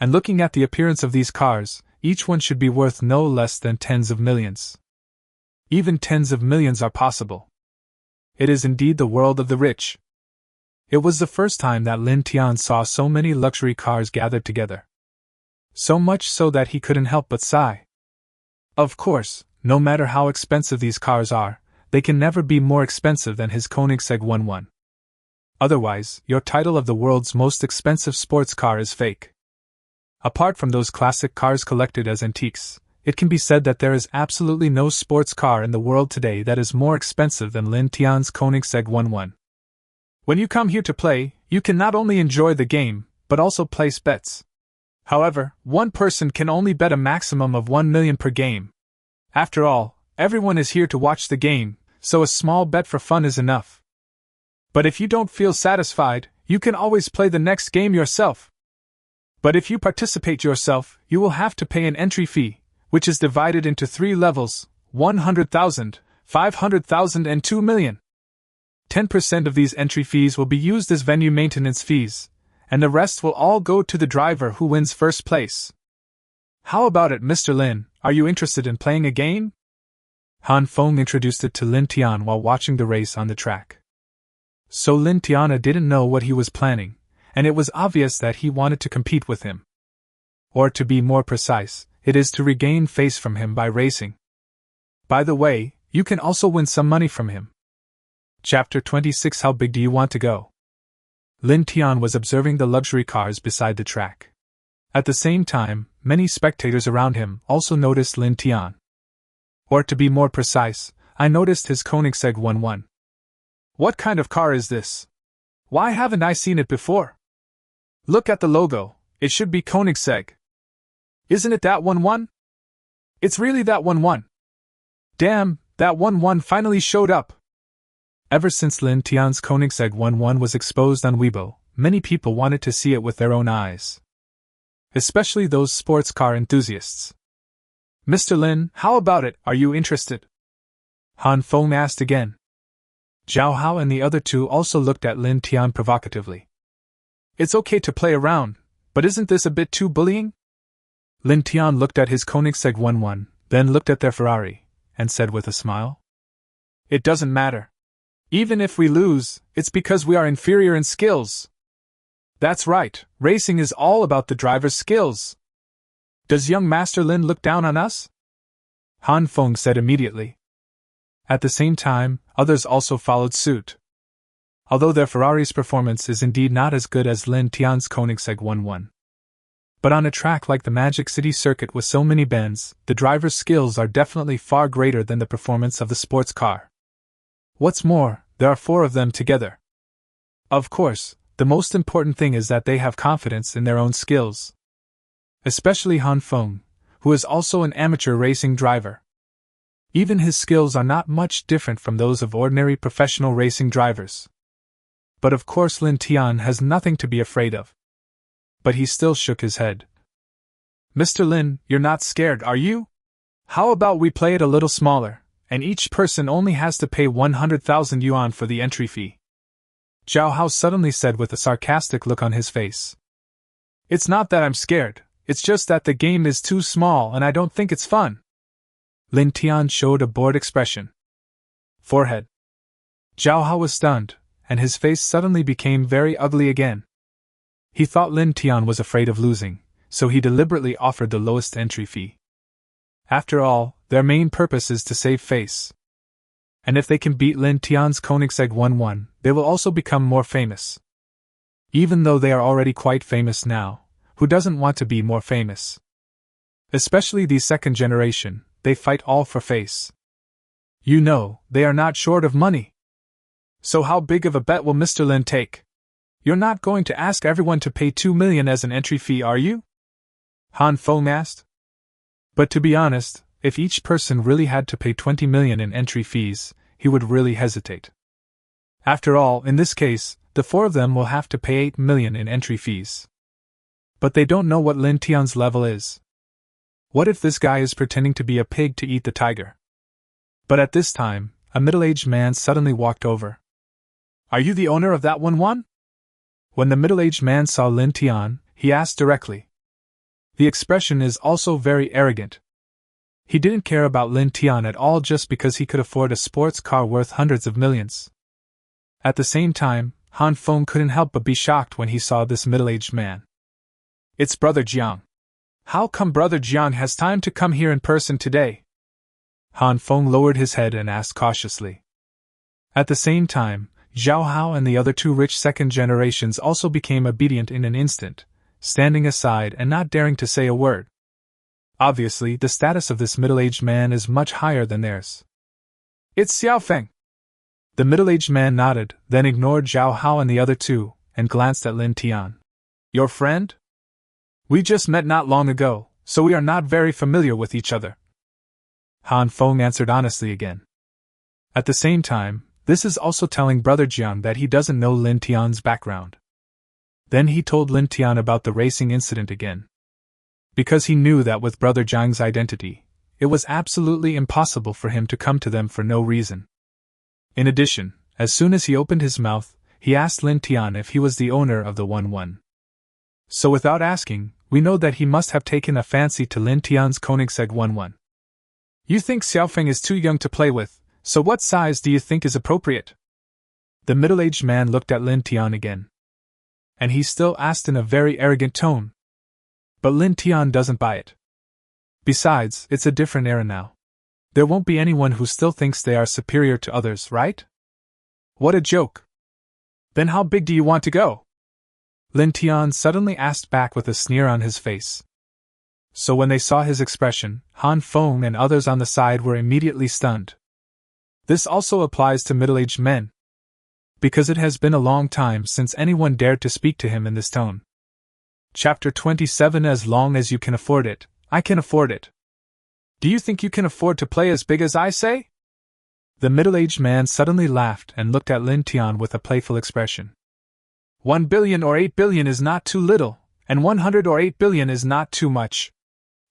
And looking at the appearance of these cars, each one should be worth no less than tens of millions. Even tens of millions are possible. It is indeed the world of the rich. It was the first time that Lin Tian saw so many luxury cars gathered together. So much so that he couldn't help but sigh. Of course, no matter how expensive these cars are, they can never be more expensive than his Koenigsegg 1-1. Otherwise, your title of the world's most expensive sports car is fake. Apart from those classic cars collected as antiques, it can be said that there is absolutely no sports car in the world today that is more expensive than Lin Tian's Koenigsegg 1-1. When you come here to play, you can not only enjoy the game, but also place bets. However, one person can only bet a maximum of 1 million per game. After all, everyone is here to watch the game, so a small bet for fun is enough. But if you don't feel satisfied, you can always play the next game yourself. But if you participate yourself, you will have to pay an entry fee, which is divided into 3 levels, 100,000, 500,000 and 2 million. 10% of these entry fees will be used as venue maintenance fees, and the rest will all go to the driver who wins first place. How about it, Mr. Lin? Are you interested in playing a game? Han Feng introduced it to Lin Tian while watching the race on the track. So Lin Tian didn't know what he was planning, and it was obvious that he wanted to compete with him. Or to be more precise, it is to regain face from him by racing. By the way, you can also win some money from him. Chapter 26 How big do you want to go? Lin Tian was observing the luxury cars beside the track. At the same time, many spectators around him also noticed Lin Tian. Or to be more precise, I noticed his Koenigsegg 1-1. What kind of car is this? Why haven't I seen it before? Look at the logo, it should be Koenigsegg. Isn't it that 1-1? It's really that 1-1. Damn, that 1-1 finally showed up. Ever since Lin Tian's Koenigsegg 1-1 was exposed on Weibo, many people wanted to see it with their own eyes. Especially those sports car enthusiasts. Mr. Lin, how about it, are you interested? Han Feng asked again. Zhao Hao and the other two also looked at Lin Tian provocatively. It's okay to play around, but isn't this a bit too bullying? Lin Tian looked at his Koenigsegg 1-1, then looked at their Ferrari, and said with a smile. It doesn't matter. Even if we lose, it's because we are inferior in skills. That's right, racing is all about the driver's skills. Does young Master Lin look down on us? Han Feng said immediately. At the same time, others also followed suit. Although their Ferrari's performance is indeed not as good as Lin Tian's Koenigsegg 1-1. But on a track like the Magic City circuit with so many bends, the driver's skills are definitely far greater than the performance of the sports car. What's more, there are 4 of them together. Of course, the most important thing is that they have confidence in their own skills. Especially Han Feng, who is also an amateur racing driver. Even his skills are not much different from those of ordinary professional racing drivers. But of course Lin Tian has nothing to be afraid of. But he still shook his head. Mr. Lin, you're not scared, are you? How about we play it a little smaller, and each person only has to pay 100,000 yuan for the entry fee? Zhao Hao suddenly said with a sarcastic look on his face. It's not that I'm scared, it's just that the game is too small and I don't think it's fun. Lin Tian showed a bored expression. Forehead. Zhao Hao was stunned, and his face suddenly became very ugly again. He thought Lin Tian was afraid of losing, so he deliberately offered the lowest entry fee. After all, their main purpose is to save face. And if they can beat Lin Tian's Koenigsegg 1-1, they will also become more famous. Even though they are already quite famous now, who doesn't want to be more famous? Especially the second generation, they fight all for face. You know, they are not short of money. So how big of a bet will Mr. Lin take? You're not going to ask everyone to pay 2 million as an entry fee, are you? Han Feng asked. But to be honest, if each person really had to pay 20 million in entry fees, he would really hesitate. After all, in this case, the 4 of them will have to pay 8 million in entry fees. But they don't know what Lin Tian's level is. What if this guy is pretending to be a pig to eat the tiger? But at this time, a middle-aged man suddenly walked over. Are you the owner of that 1-1? When the middle-aged man saw Lin Tian, he asked directly. The expression is also very arrogant. He didn't care about Lin Tian at all just because he could afford a sports car worth hundreds of millions. At the same time, Han Feng couldn't help but be shocked when he saw this middle-aged man. It's Brother Jiang. How come Brother Jiang has time to come here in person today? Han Feng lowered his head and asked cautiously. At the same time, Zhao Hao and the other 2 rich second generations also became obedient in an instant, standing aside and not daring to say a word. Obviously, the status of this middle-aged man is much higher than theirs. It's Xiao Feng. The middle-aged man nodded, then ignored Zhao Hao and the other 2, and glanced at Lin Tian. Your friend? We just met not long ago, so we are not very familiar with each other. Han Feng answered honestly again. At the same time, this is also telling Brother Jiang that he doesn't know Lin Tian's background. Then he told Lin Tian about the racing incident again. Because he knew that with Brother Jiang's identity, it was absolutely impossible for him to come to them for no reason. In addition, as soon as he opened his mouth, he asked Lin Tian if he was the owner of the 1-1. So without asking, we know that he must have taken a fancy to Lin Tian's Koenigsegg 1-1. You think Xiaofeng is too young to play with, so what size do you think is appropriate? The middle-aged man looked at Lin Tian again. And he still asked in a very arrogant tone. But Lin Tian doesn't buy it. Besides, it's a different era now. There won't be anyone who still thinks they are superior to others, right? What a joke. Then how big do you want to go? Lin Tian suddenly asked back with a sneer on his face. So when they saw his expression, Han Feng and others on the side were immediately stunned. This also applies to middle-aged men, because it has been a long time since anyone dared to speak to him in this tone. Chapter 27. As long as you can afford it, I can afford it. Do you think you can afford to play as big as I say? The middle-aged man suddenly laughed and looked at Lin Tian with a playful expression. 1 billion or 8 billion is not too little, and 100 or 8 billion is not too much.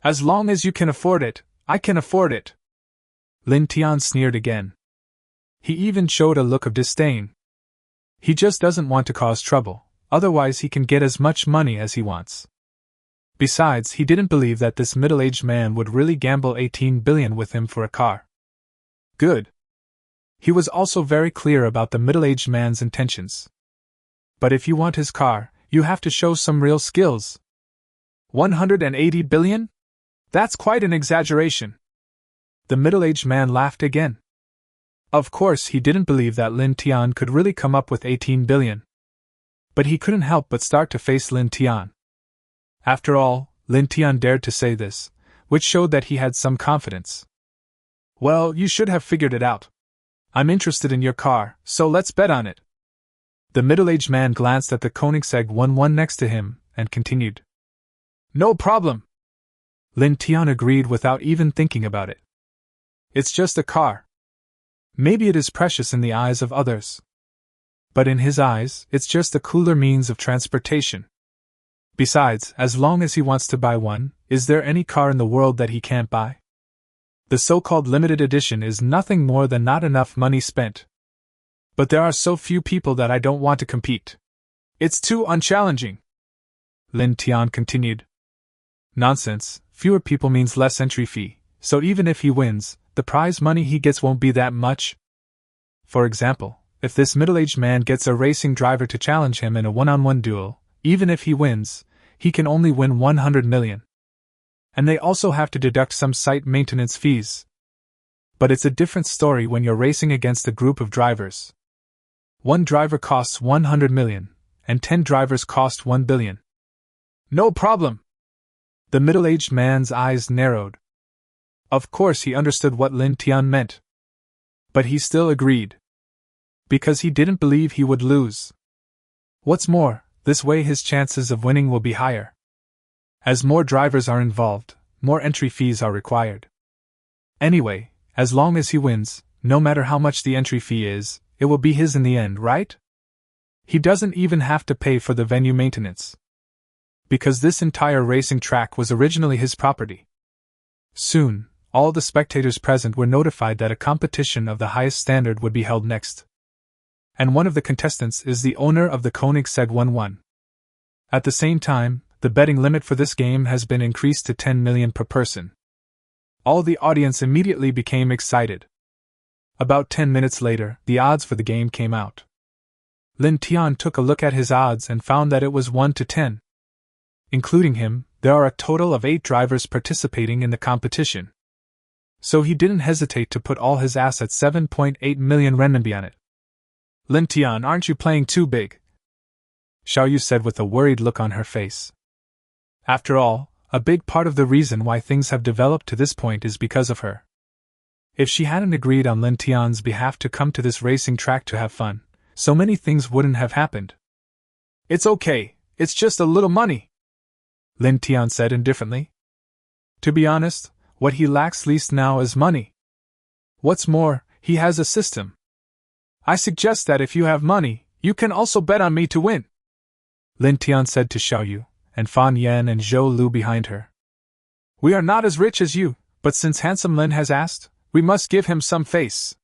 As long as you can afford it, I can afford it. Lin Tian sneered again. He even showed a look of disdain. He just doesn't want to cause trouble, otherwise he can get as much money as he wants. Besides, he didn't believe that this middle-aged man would really gamble 18 billion with him for a car. Good. He was also very clear about the middle-aged man's intentions. But if you want his car, you have to show some real skills. 180 billion? That's quite an exaggeration. The middle-aged man laughed again. Of course, he didn't believe that Lin Tian could really come up with 18 billion. But he couldn't help but start to face Lin Tian. After all, Lin Tian dared to say this, which showed that he had some confidence. Well, you should have figured it out. I'm interested in your car, so let's bet on it. The middle-aged man glanced at the Koenigsegg 1-1 next to him, and continued. No problem. Lin Tian agreed without even thinking about it. It's just a car. Maybe it is precious in the eyes of others. But in his eyes, it's just a cooler means of transportation. Besides, as long as he wants to buy one, is there any car in the world that he can't buy? The so-called limited edition is nothing more than not enough money spent. But there are so few people that I don't want to compete. It's too unchallenging. Lin Tian continued. Nonsense, fewer people means less entry fee, so even if he wins, the prize money he gets won't be that much. For example, if this middle-aged man gets a racing driver to challenge him in a one-on-one duel, even if he wins, he can only win 100 million. And they also have to deduct some site maintenance fees. But it's a different story when you're racing against a group of drivers. One driver costs 100 million, and 10 drivers cost 1 billion. No problem. The middle-aged man's eyes narrowed. Of course he understood what Lin Tian meant. But he still agreed. Because he didn't believe he would lose. What's more, this way his chances of winning will be higher. As more drivers are involved, more entry fees are required. Anyway, as long as he wins, no matter how much the entry fee is, it will be his in the end, right? He doesn't even have to pay for the venue maintenance. Because this entire racing track was originally his property. Soon, all the spectators present were notified that a competition of the highest standard would be held next. And one of the contestants is the owner of the Koenigsegg 1-1. At the same time, the betting limit for this game has been increased to 10 million per person. All the audience immediately became excited. About 10 minutes later, the odds for the game came out. Lin Tian took a look at his odds and found that it was 1 to 10. Including him, there are a total of 8 drivers participating in the competition. So he didn't hesitate to put all his assets 7.8 million renminbi on it. Lin Tian, aren't you playing too big? Xiaoyu said with a worried look on her face. After all, a big part of the reason why things have developed to this point is because of her. If she hadn't agreed on Lin Tian's behalf to come to this racing track to have fun, so many things wouldn't have happened. It's okay, it's just a little money, Lin Tian said indifferently. To be honest, what he lacks least now is money. What's more, he has a system. I suggest that if you have money, you can also bet on me to win, Lin Tian said to Xiaoyu, and Fan Yan and Zhou Lu behind her. We are not as rich as you, but since handsome Lin has asked, we must give him some face.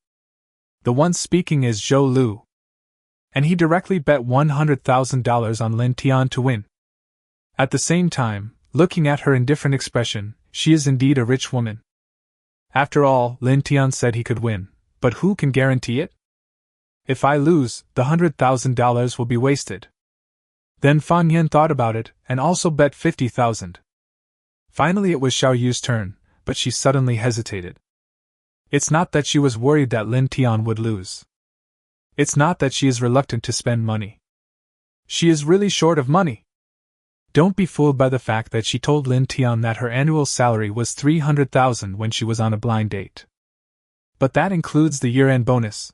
The one speaking is Zhou Lu. And he directly bet $100,000 on Lin Tian to win. At the same time, looking at her indifferent expression, she is indeed a rich woman. After all, Lin Tian said he could win, but who can guarantee it? If I lose, the $100,000 will be wasted. Then Fan Yan thought about it, and also bet 50,000. Finally it was Xiaoyu's turn, but she suddenly hesitated. It's not that she was worried that Lin Tian would lose. It's not that she is reluctant to spend money. She is really short of money. Don't be fooled by the fact that she told Lin Tian that her annual salary was 300,000 when she was on a blind date. But that includes the year-end bonus.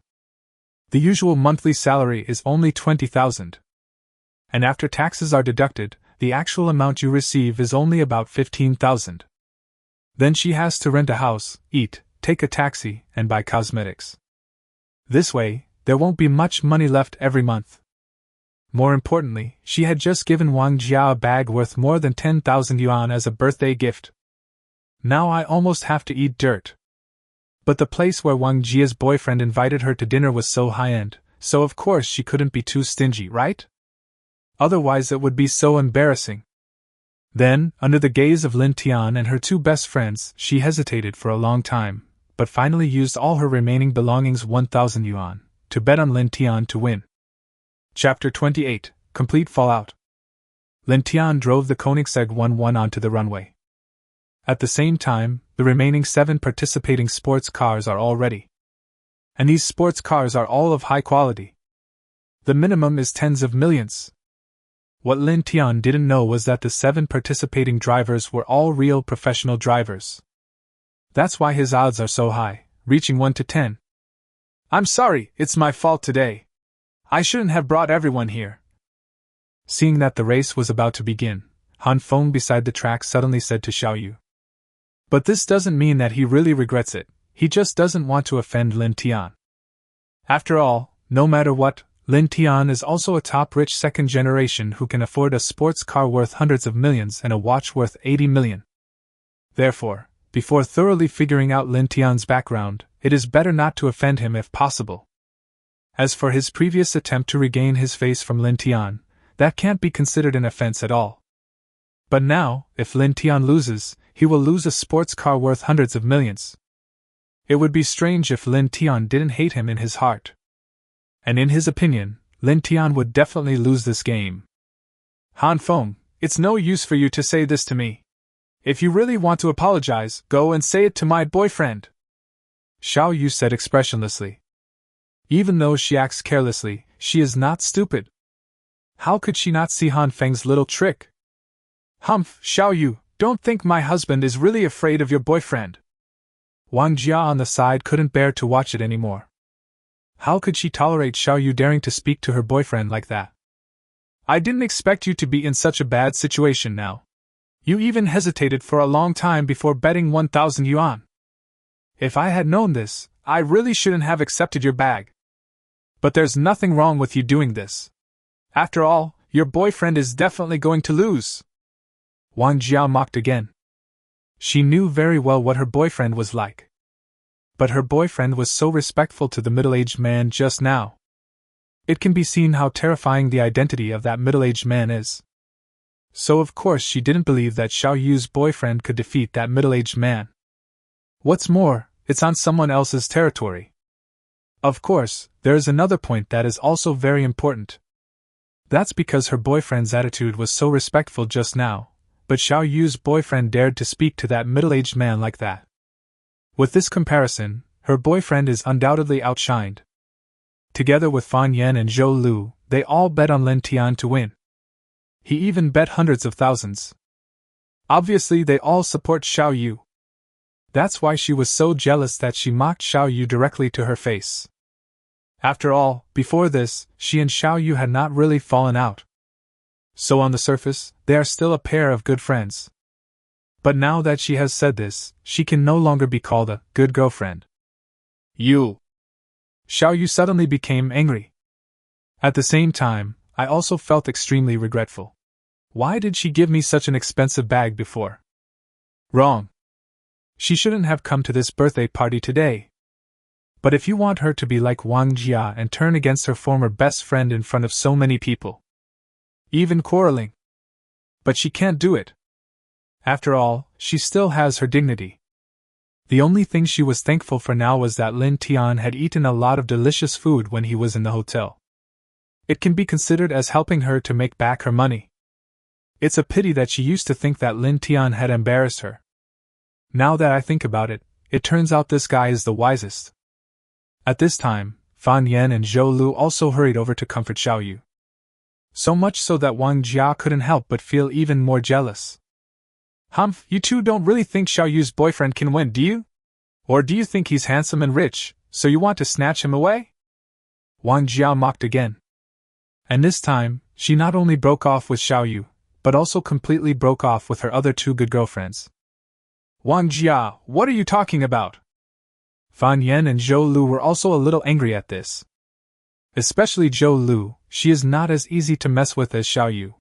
The usual monthly salary is only 20,000. And after taxes are deducted, the actual amount you receive is only about 15,000. Then she has to rent a house, eat, take a taxi, and buy cosmetics. This way, there won't be much money left every month. More importantly, she had just given Wang Jia a bag worth more than 10,000 yuan as a birthday gift. Now I almost have to eat dirt. But the place where Wang Jia's boyfriend invited her to dinner was so high-end, so of course she couldn't be too stingy, right? Otherwise it would be so embarrassing. Then, under the gaze of Lin Tian and her two best friends, she hesitated for a long time, but finally used all her remaining belongings, 1,000 yuan, to bet on Lin Tian to win. Chapter 28, Complete Fallout. Lin Tian drove the Koenigsegg 1-1 onto the runway. At the same time, the remaining 7 participating sports cars are all ready. And these sports cars are all of high quality. The minimum is tens of millions. What Lin Tian didn't know was that the 7 participating drivers were all real professional drivers. That's why his odds are so high, reaching 1 to 10. I'm sorry, it's my fault today. I shouldn't have brought everyone here. Seeing that the race was about to begin, Han Feng beside the track suddenly said to Xiao Yu. But this doesn't mean that he really regrets it, he just doesn't want to offend Lin Tian. After all, no matter what, Lin Tian is also a top rich second generation who can afford a sports car worth hundreds of millions and a watch worth 80 million. Therefore, before thoroughly figuring out Lin Tian's background, it is better not to offend him if possible. As for his previous attempt to regain his face from Lin Tian, that can't be considered an offense at all. But now, if Lin Tian loses, he will lose a sports car worth hundreds of millions. It would be strange if Lin Tian didn't hate him in his heart. And in his opinion, Lin Tian would definitely lose this game. Han Feng, it's no use for you to say this to me. If you really want to apologize, go and say it to my boyfriend. Xiao Yu said expressionlessly. Even though she acts carelessly, she is not stupid. How could she not see Han Feng's little trick? Humph, Xiao Yu, don't think my husband is really afraid of your boyfriend. Wang Jia on the side couldn't bear to watch it anymore. How could she tolerate Xiao Yu daring to speak to her boyfriend like that? I didn't expect you to be in such a bad situation now. You even hesitated for a long time before betting 1,000 yuan. If I had known this, I really shouldn't have accepted your bag. But there's nothing wrong with you doing this. After all, your boyfriend is definitely going to lose. Wang Jia mocked again. She knew very well what her boyfriend was like. But her boyfriend was so respectful to the middle-aged man just now. It can be seen how terrifying the identity of that middle-aged man is. So of course she didn't believe that Xiao Yu's boyfriend could defeat that middle-aged man. What's more, it's on someone else's territory. Of course, there is another point that is also very important. That's because her boyfriend's attitude was so respectful just now, but Xiao Yu's boyfriend dared to speak to that middle-aged man like that. With this comparison, her boyfriend is undoubtedly outshined. Together with Fan Yan and Zhou Lu, they all bet on Lin Tian to win. He even bet hundreds of thousands. Obviously they all support Xiao Yu. That's why she was so jealous that she mocked Xiao Yu directly to her face. After all, before this, she and Xiao Yu had not really fallen out. So on the surface, they are still a pair of good friends. But now that she has said this, she can no longer be called a good girlfriend. You! Xiao Yu suddenly became angry. At the same time, I also felt extremely regretful. Why did she give me such an expensive bag before? Wrong. She shouldn't have come to this birthday party today. But if you want her to be like Wang Jia and turn against her former best friend in front of so many people, even quarreling. But she can't do it. After all, she still has her dignity. The only thing she was thankful for now was that Lin Tian had eaten a lot of delicious food when he was in the hotel. It can be considered as helping her to make back her money. It's a pity that she used to think that Lin Tian had embarrassed her. Now that I think about it, it turns out this guy is the wisest. At this time, Fan Yan and Zhou Lu also hurried over to comfort Xiao Yu. So much so that Wang Jia couldn't help but feel even more jealous. Humph, you two don't really think Xiao Yu's boyfriend can win, do you? Or do you think he's handsome and rich, so you want to snatch him away? Wang Jia mocked again. And this time, she not only broke off with Xiao Yu, but also completely broke off with her other two good girlfriends. Wang Jia, what are you talking about? Fan Yan and Zhou Lu were also a little angry at this. Especially Zhou Lu, she is not as easy to mess with as Xiao Yu.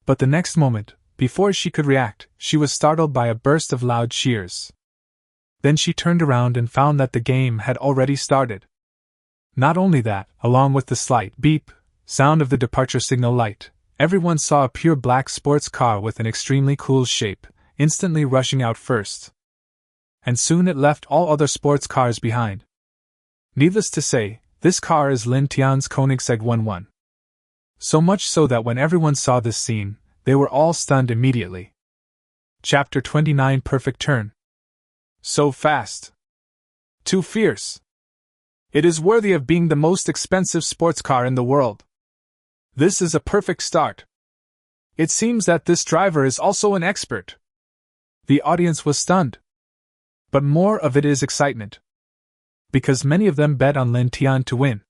But the next moment, before she could react, she was startled by a burst of loud cheers. Then she turned around and found that the game had already started. Not only that, along with the slight beep sound of the departure signal light, everyone saw a pure black sports car with an extremely cool shape, instantly rushing out first. And soon it left all other sports cars behind. Needless to say, this car is Lin Tian's Koenigsegg 1-1. So much so that when everyone saw this scene, they were all stunned immediately. Chapter 29 Perfect Turn. So fast. Too fierce. It is worthy of being the most expensive sports car in the world. This is a perfect start. It seems that this driver is also an expert. The audience was stunned. But more of it is excitement. Because many of them bet on Lin Tian to win.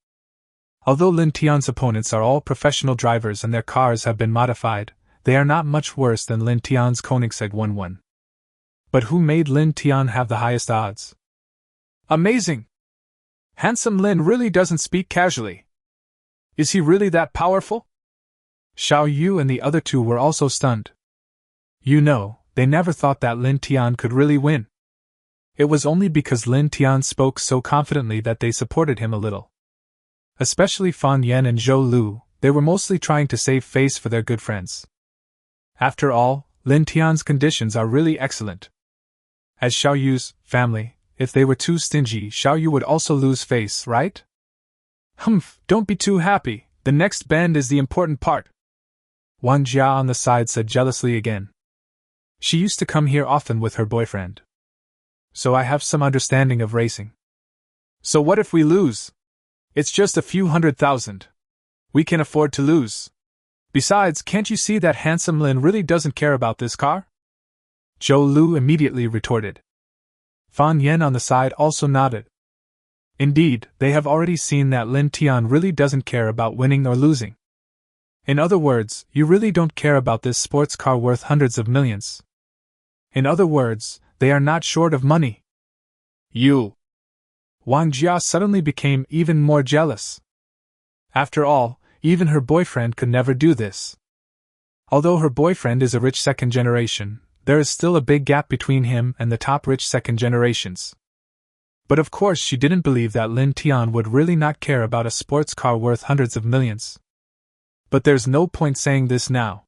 Although Lin Tian's opponents are all professional drivers and their cars have been modified, they are not much worse than Lin Tian's Koenigsegg 1-1. But who made Lin Tian have the highest odds? Amazing! Handsome Lin really doesn't speak casually. Is he really that powerful? Xiao Yu and the other two were also stunned. You know, they never thought that Lin Tian could really win. It was only because Lin Tian spoke so confidently that they supported him a little. Especially Fan Yan and Zhou Lu, they were mostly trying to save face for their good friends. After all, Lin Tian's conditions are really excellent. As Xiao Yu's family, if they were too stingy, Xiao Yu would also lose face, right? Humph, don't be too happy, the next bend is the important part. Wang Jia on the side said jealously again. She used to come here often with her boyfriend. So I have some understanding of racing. So what if we lose? It's just a few 100,000. We can afford to lose. Besides, can't you see that handsome Lin really doesn't care about this car? Zhou Lu immediately retorted. Fan Yan on the side also nodded. Indeed, they have already seen that Lin Tian really doesn't care about winning or losing. In other words, you really don't care about this sports car worth hundreds of millions. In other words, they are not short of money. You. Wang Jia suddenly became even more jealous. After all, even her boyfriend could never do this. Although her boyfriend is a rich second generation, there is still a big gap between him and the top rich second generations. But of course she didn't believe that Lin Tian would really not care about a sports car worth hundreds of millions. But there's no point saying this now.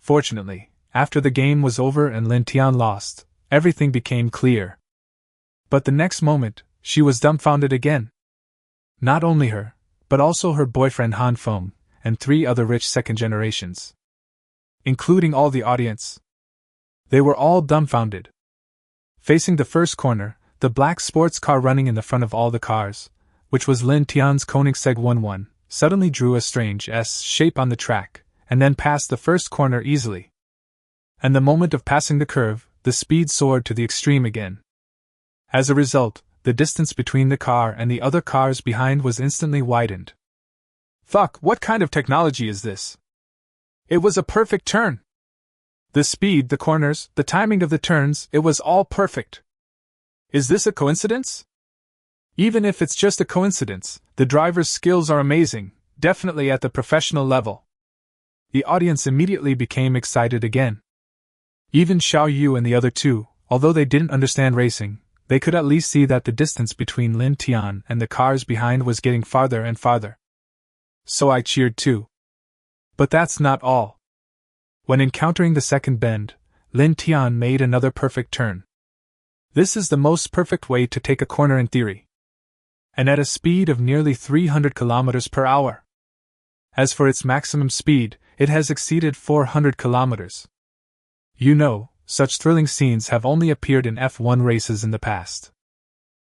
Fortunately, after the game was over and Lin Tian lost, everything became clear. But the next moment, she was dumbfounded again. Not only her, but also her boyfriend Han Feng, and 3 other rich second generations. Including all the audience. They were all dumbfounded. Facing the first corner, the black sports car running in the front of all the cars, which was Lin Tian's Koenigsegg 1-1, suddenly drew a strange S shape on the track, and then passed the first corner easily. And the moment of passing the curve, the speed soared to the extreme again. As a result, the distance between the car and the other cars behind was instantly widened. Fuck, what kind of technology is this? It was a perfect turn. The speed, the corners, the timing of the turns, it was all perfect. Is this a coincidence? Even if it's just a coincidence, the driver's skills are amazing, definitely at the professional level. The audience immediately became excited again. Even Xiao Yu and the other two, although they didn't understand racing, they could at least see that the distance between Lin Tian and the cars behind was getting farther and farther. So I cheered too. But that's not all. When encountering the second bend, Lin Tian made another perfect turn. This is the most perfect way to take a corner in theory. And at a speed of nearly 300 kilometers per hour. As for its maximum speed, it has exceeded 400 kilometers. You know, such thrilling scenes have only appeared in F1 races in the past.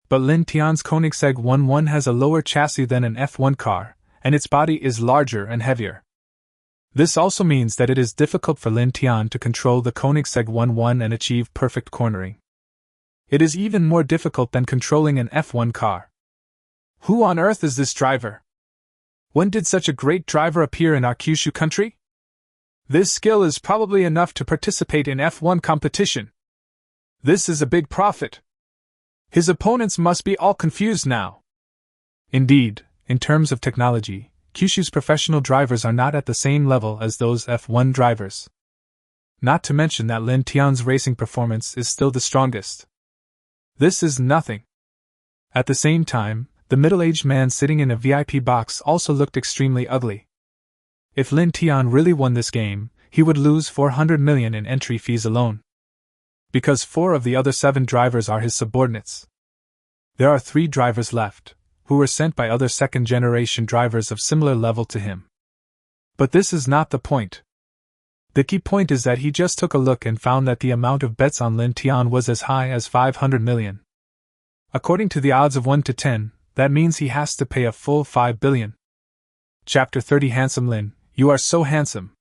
But Lin Tian's Koenigsegg 1-1 has a lower chassis than an F1 car, and its body is larger and heavier. This also means that it is difficult for Lin Tian to control the Koenigsegg 1-1 and achieve perfect cornering. It is even more difficult than controlling an F1 car. Who on earth is this driver? When did such a great driver appear in our Kyushu country? This skill is probably enough to participate in F1 competition. This is a big profit. His opponents must be all confused now. Indeed, in terms of technology, Kyushu's professional drivers are not at the same level as those F1 drivers. Not to mention that Lin Tian's racing performance is still the strongest. This is nothing. At the same time, the middle-aged man sitting in a VIP box also looked extremely ugly. If Lin Tian really won this game, he would lose 400 million in entry fees alone. Because 4 of the other 7 drivers are his subordinates. There are 3 drivers left, who were sent by other second-generation drivers of similar level to him. But this is not the point. The key point is that he just took a look and found that the amount of bets on Lin Tian was as high as 500 million. According to the odds of 1 to 10, that means he has to pay a full 5 billion. Chapter 30 Handsome Lin, you are so handsome.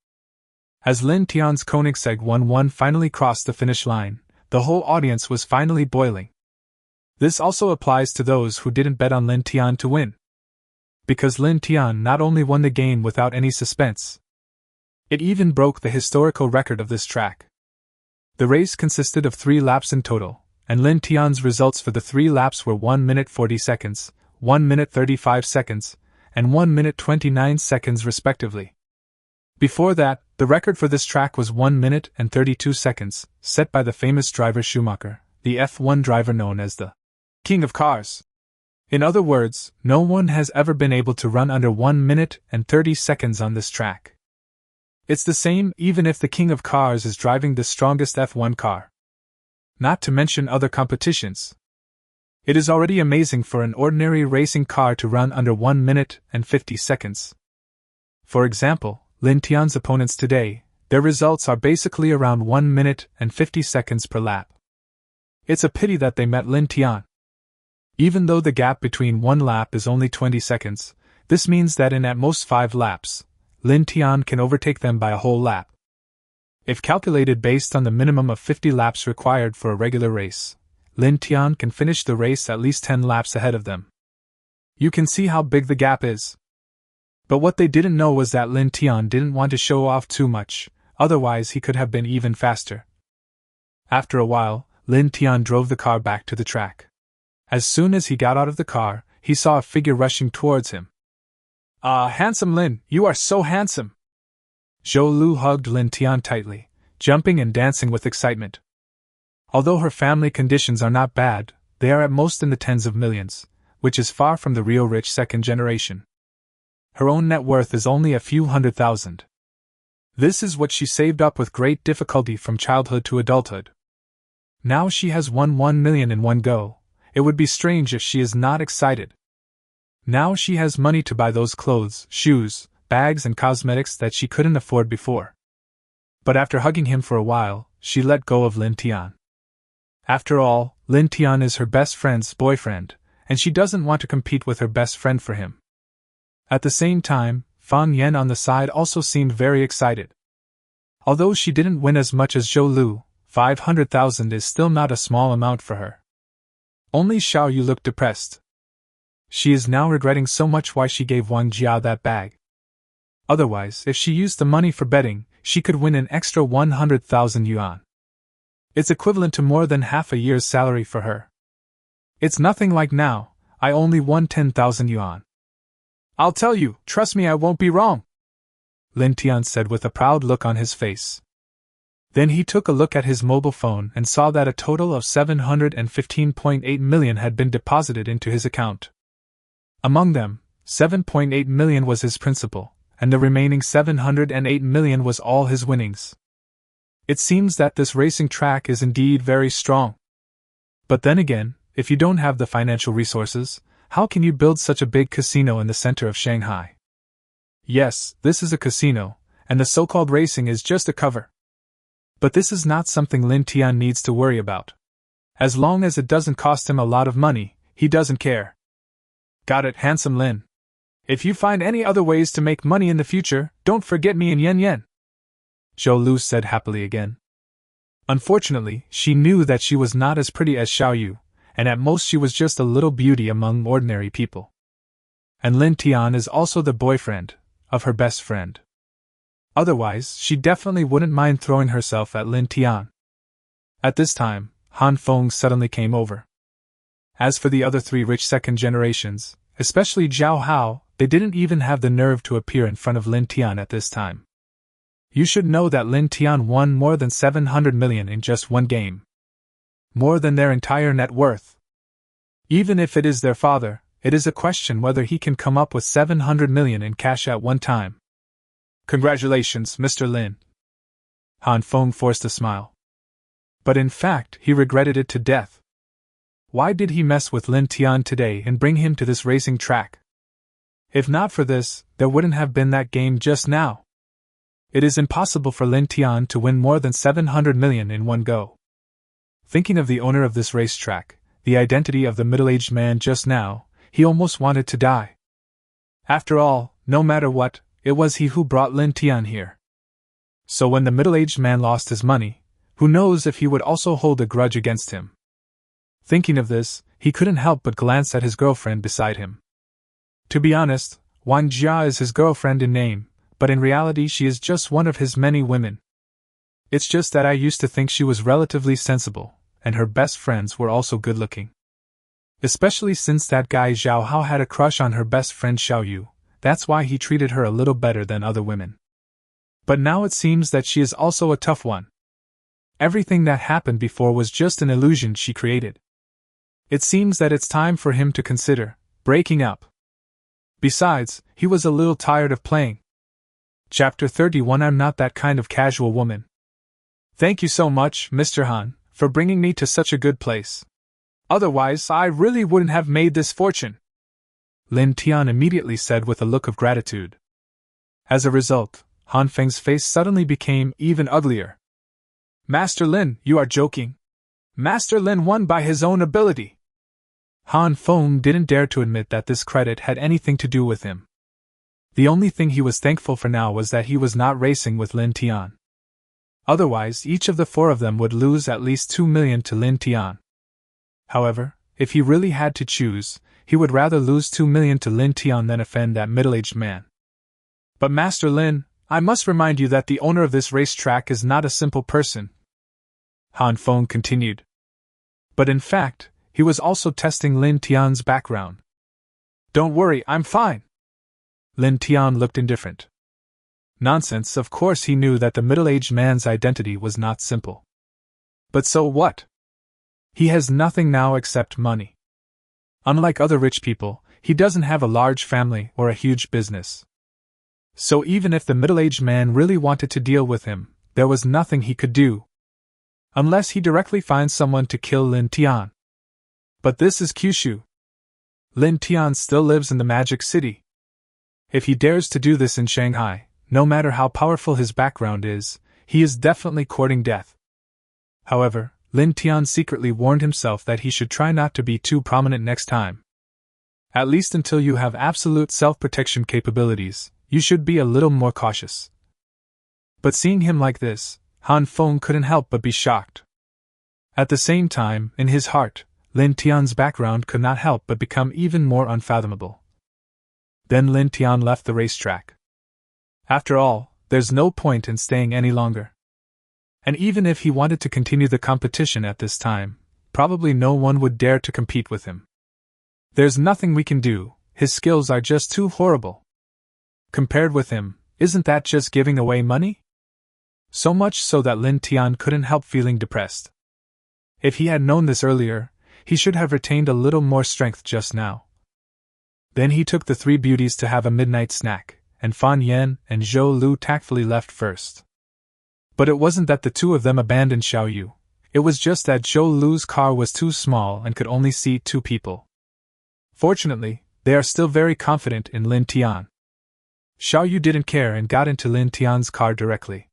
As Lin Tian's Koenigsegg 1-1 finally crossed the finish line, the whole audience was finally boiling. This also applies to those who didn't bet on Lin Tian to win. Because Lin Tian not only won the game without any suspense, it even broke the historical record of this track. The race consisted of 3 laps in total, and Lin Tian's results for the 3 laps were 1 minute 40 seconds, 1 minute 35 seconds, and 1 minute 29 seconds respectively. Before that, the record for this track was 1 minute and 32 seconds, set by the famous driver Schumacher, the F1 driver known as the King of Cars. In other words, no one has ever been able to run under 1 minute and 30 seconds on this track. It's the same even if the King of Cars is driving the strongest F1 car. Not to mention other competitions. It is already amazing for an ordinary racing car to run under 1 minute and 50 seconds. For example, Lin Tian's opponents today, their results are basically around 1 minute and 50 seconds per lap. It's a pity that they met Lin Tian. Even though the gap between one lap is only 20 seconds, this means that in at most 5 laps, Lin Tian can overtake them by a whole lap. If calculated based on the minimum of 50 laps required for a regular race, Lin Tian can finish the race at least 10 laps ahead of them. You can see how big the gap is. But what they didn't know was that Lin Tian didn't want to show off too much, otherwise he could have been even faster. After a while, Lin Tian drove the car back to the track. As soon as he got out of the car, he saw a figure rushing towards him. "Ah, handsome Lin, you are so handsome!" Zhou Lu hugged Lin Tian tightly, jumping and dancing with excitement. Although her family conditions are not bad, they are at most in the tens of millions, which is far from the real rich second generation. Her own net worth is only a few 100,000. This is what she saved up with great difficulty from childhood to adulthood. Now she has won 1 million in one go. It would be strange if she is not excited. Now she has money to buy those clothes, shoes, bags and cosmetics that she couldn't afford before. But after hugging him for a while, she let go of Lin Tian. After all, Lin Tian is her best friend's boyfriend, and she doesn't want to compete with her best friend for him. At the same time, Fan Yan on the side also seemed very excited. Although she didn't win as much as Zhou Lu, 500,000 is still not a small amount for her. Only Xiao Yu looked depressed. She is now regretting so much why she gave Wang Jia that bag. Otherwise, if she used the money for betting, she could win an extra 100,000 yuan. It's equivalent to more than half a year's salary for her. It's nothing like now, I only won 10,000 yuan. "I'll tell you, trust me, I won't be wrong," Lin Tian said with a proud look on his face. Then he took a look at his mobile phone and saw that a total of 715.8 million had been deposited into his account. Among them, 7.8 million was his principal, and the remaining 708 million was all his winnings. It seems that this racing track is indeed very strong. But then again, if you don't have the financial resources, how can you build such a big casino in the center of Shanghai? Yes, this is a casino, and the so-called racing is just a cover. But this is not something Lin Tian needs to worry about. As long as it doesn't cost him a lot of money, he doesn't care. "Got it, handsome Lin. If you find any other ways to make money in the future, don't forget me in yen. Zhou Lu said happily again. Unfortunately, she knew that she was not as pretty as Xiao Yu, and at most she was just a little beauty among ordinary people. And Lin Tian is also the boyfriend of her best friend. Otherwise, she definitely wouldn't mind throwing herself at Lin Tian. At this time, Han Feng suddenly came over. As for the other three rich second generations, especially Zhao Hao, they didn't even have the nerve to appear in front of Lin Tian at this time. You should know that Lin Tian won more than 700 million in just one game. More than their entire net worth. Even if it is their father, it is a question whether he can come up with 700 million in cash at one time. Congratulations, Mr. Lin. Han Feng forced a smile. But in fact, he regretted it to death. Why did he mess with Lin Tian today and bring him to this racing track? If not for this, there wouldn't have been that game just now. It is impossible for Lin Tian to win more than 700 million in one go. Thinking of the owner of this racetrack, the identity of the middle-aged man just now, he almost wanted to die. After all, no matter what, it was he who brought Lin Tian here. So when the middle-aged man lost his money, who knows if he would also hold a grudge against him. Thinking of this, he couldn't help but glance at his girlfriend beside him. To be honest, Wang Jia is his girlfriend in name, but in reality she is just one of his many women. It's just that I used to think she was relatively sensible, and her best friends were also good-looking. Especially since that guy Zhao Hao had a crush on her best friend Xiao Yu, that's why he treated her a little better than other women. But now it seems that she is also a tough one. Everything that happened before was just an illusion she created. It seems that it's time for him to consider breaking up. Besides, he was a little tired of playing. Chapter 31 I'm not that kind of casual woman. Thank you so much, Mr. Han, for bringing me to such a good place. Otherwise, I really wouldn't have made this fortune. Lin Tian immediately said with a look of gratitude. As a result, Han Feng's face suddenly became even uglier. Master Lin, you are joking. Master Lin won by his own ability. Han Feng didn't dare to admit that this credit had anything to do with him. The only thing he was thankful for now was that he was not racing with Lin Tian. Otherwise, each of the four of them would lose at least 2 million to Lin Tian. However, if he really had to choose, he would rather lose 2 million to Lin Tian than offend that middle-aged man. But Master Lin, I must remind you that the owner of this racetrack is not a simple person. Han Feng continued. But in fact, he was also testing Lin Tian's background. Don't worry, I'm fine. Lin Tian looked indifferent. Nonsense, of course he knew that the middle-aged man's identity was not simple. But so what? He has nothing now except money. Unlike other rich people, he doesn't have a large family or a huge business. So even if the middle-aged man really wanted to deal with him, there was nothing he could do. Unless he directly finds someone to kill Lin Tian. But this is Kyushu. Lin Tian still lives in the Magic City. If he dares to do this in Shanghai, no matter how powerful his background is, he is definitely courting death. However, Lin Tian secretly warned himself that he should try not to be too prominent next time. At least until you have absolute self-protection capabilities, you should be a little more cautious. But seeing him like this, Han Feng couldn't help but be shocked. At the same time, in his heart, Lin Tian's background could not help but become even more unfathomable. Then Lin Tian left the racetrack. After all, there's no point in staying any longer. And even if he wanted to continue the competition at this time, probably no one would dare to compete with him. There's nothing we can do, his skills are just too horrible. Compared with him, isn't that just giving away money? So much so that Lin Tian couldn't help feeling depressed. If he had known this earlier, he should have retained a little more strength just now. Then he took the three beauties to have a midnight snack, and Fan Yan and Zhou Lu tactfully left first. But it wasn't that the two of them abandoned Xiao Yu, it was just that Zhou Lu's car was too small and could only seat 2 people. Fortunately, they are still very confident in Lin Tian. Xiao Yu didn't care and got into Lin Tian's car directly.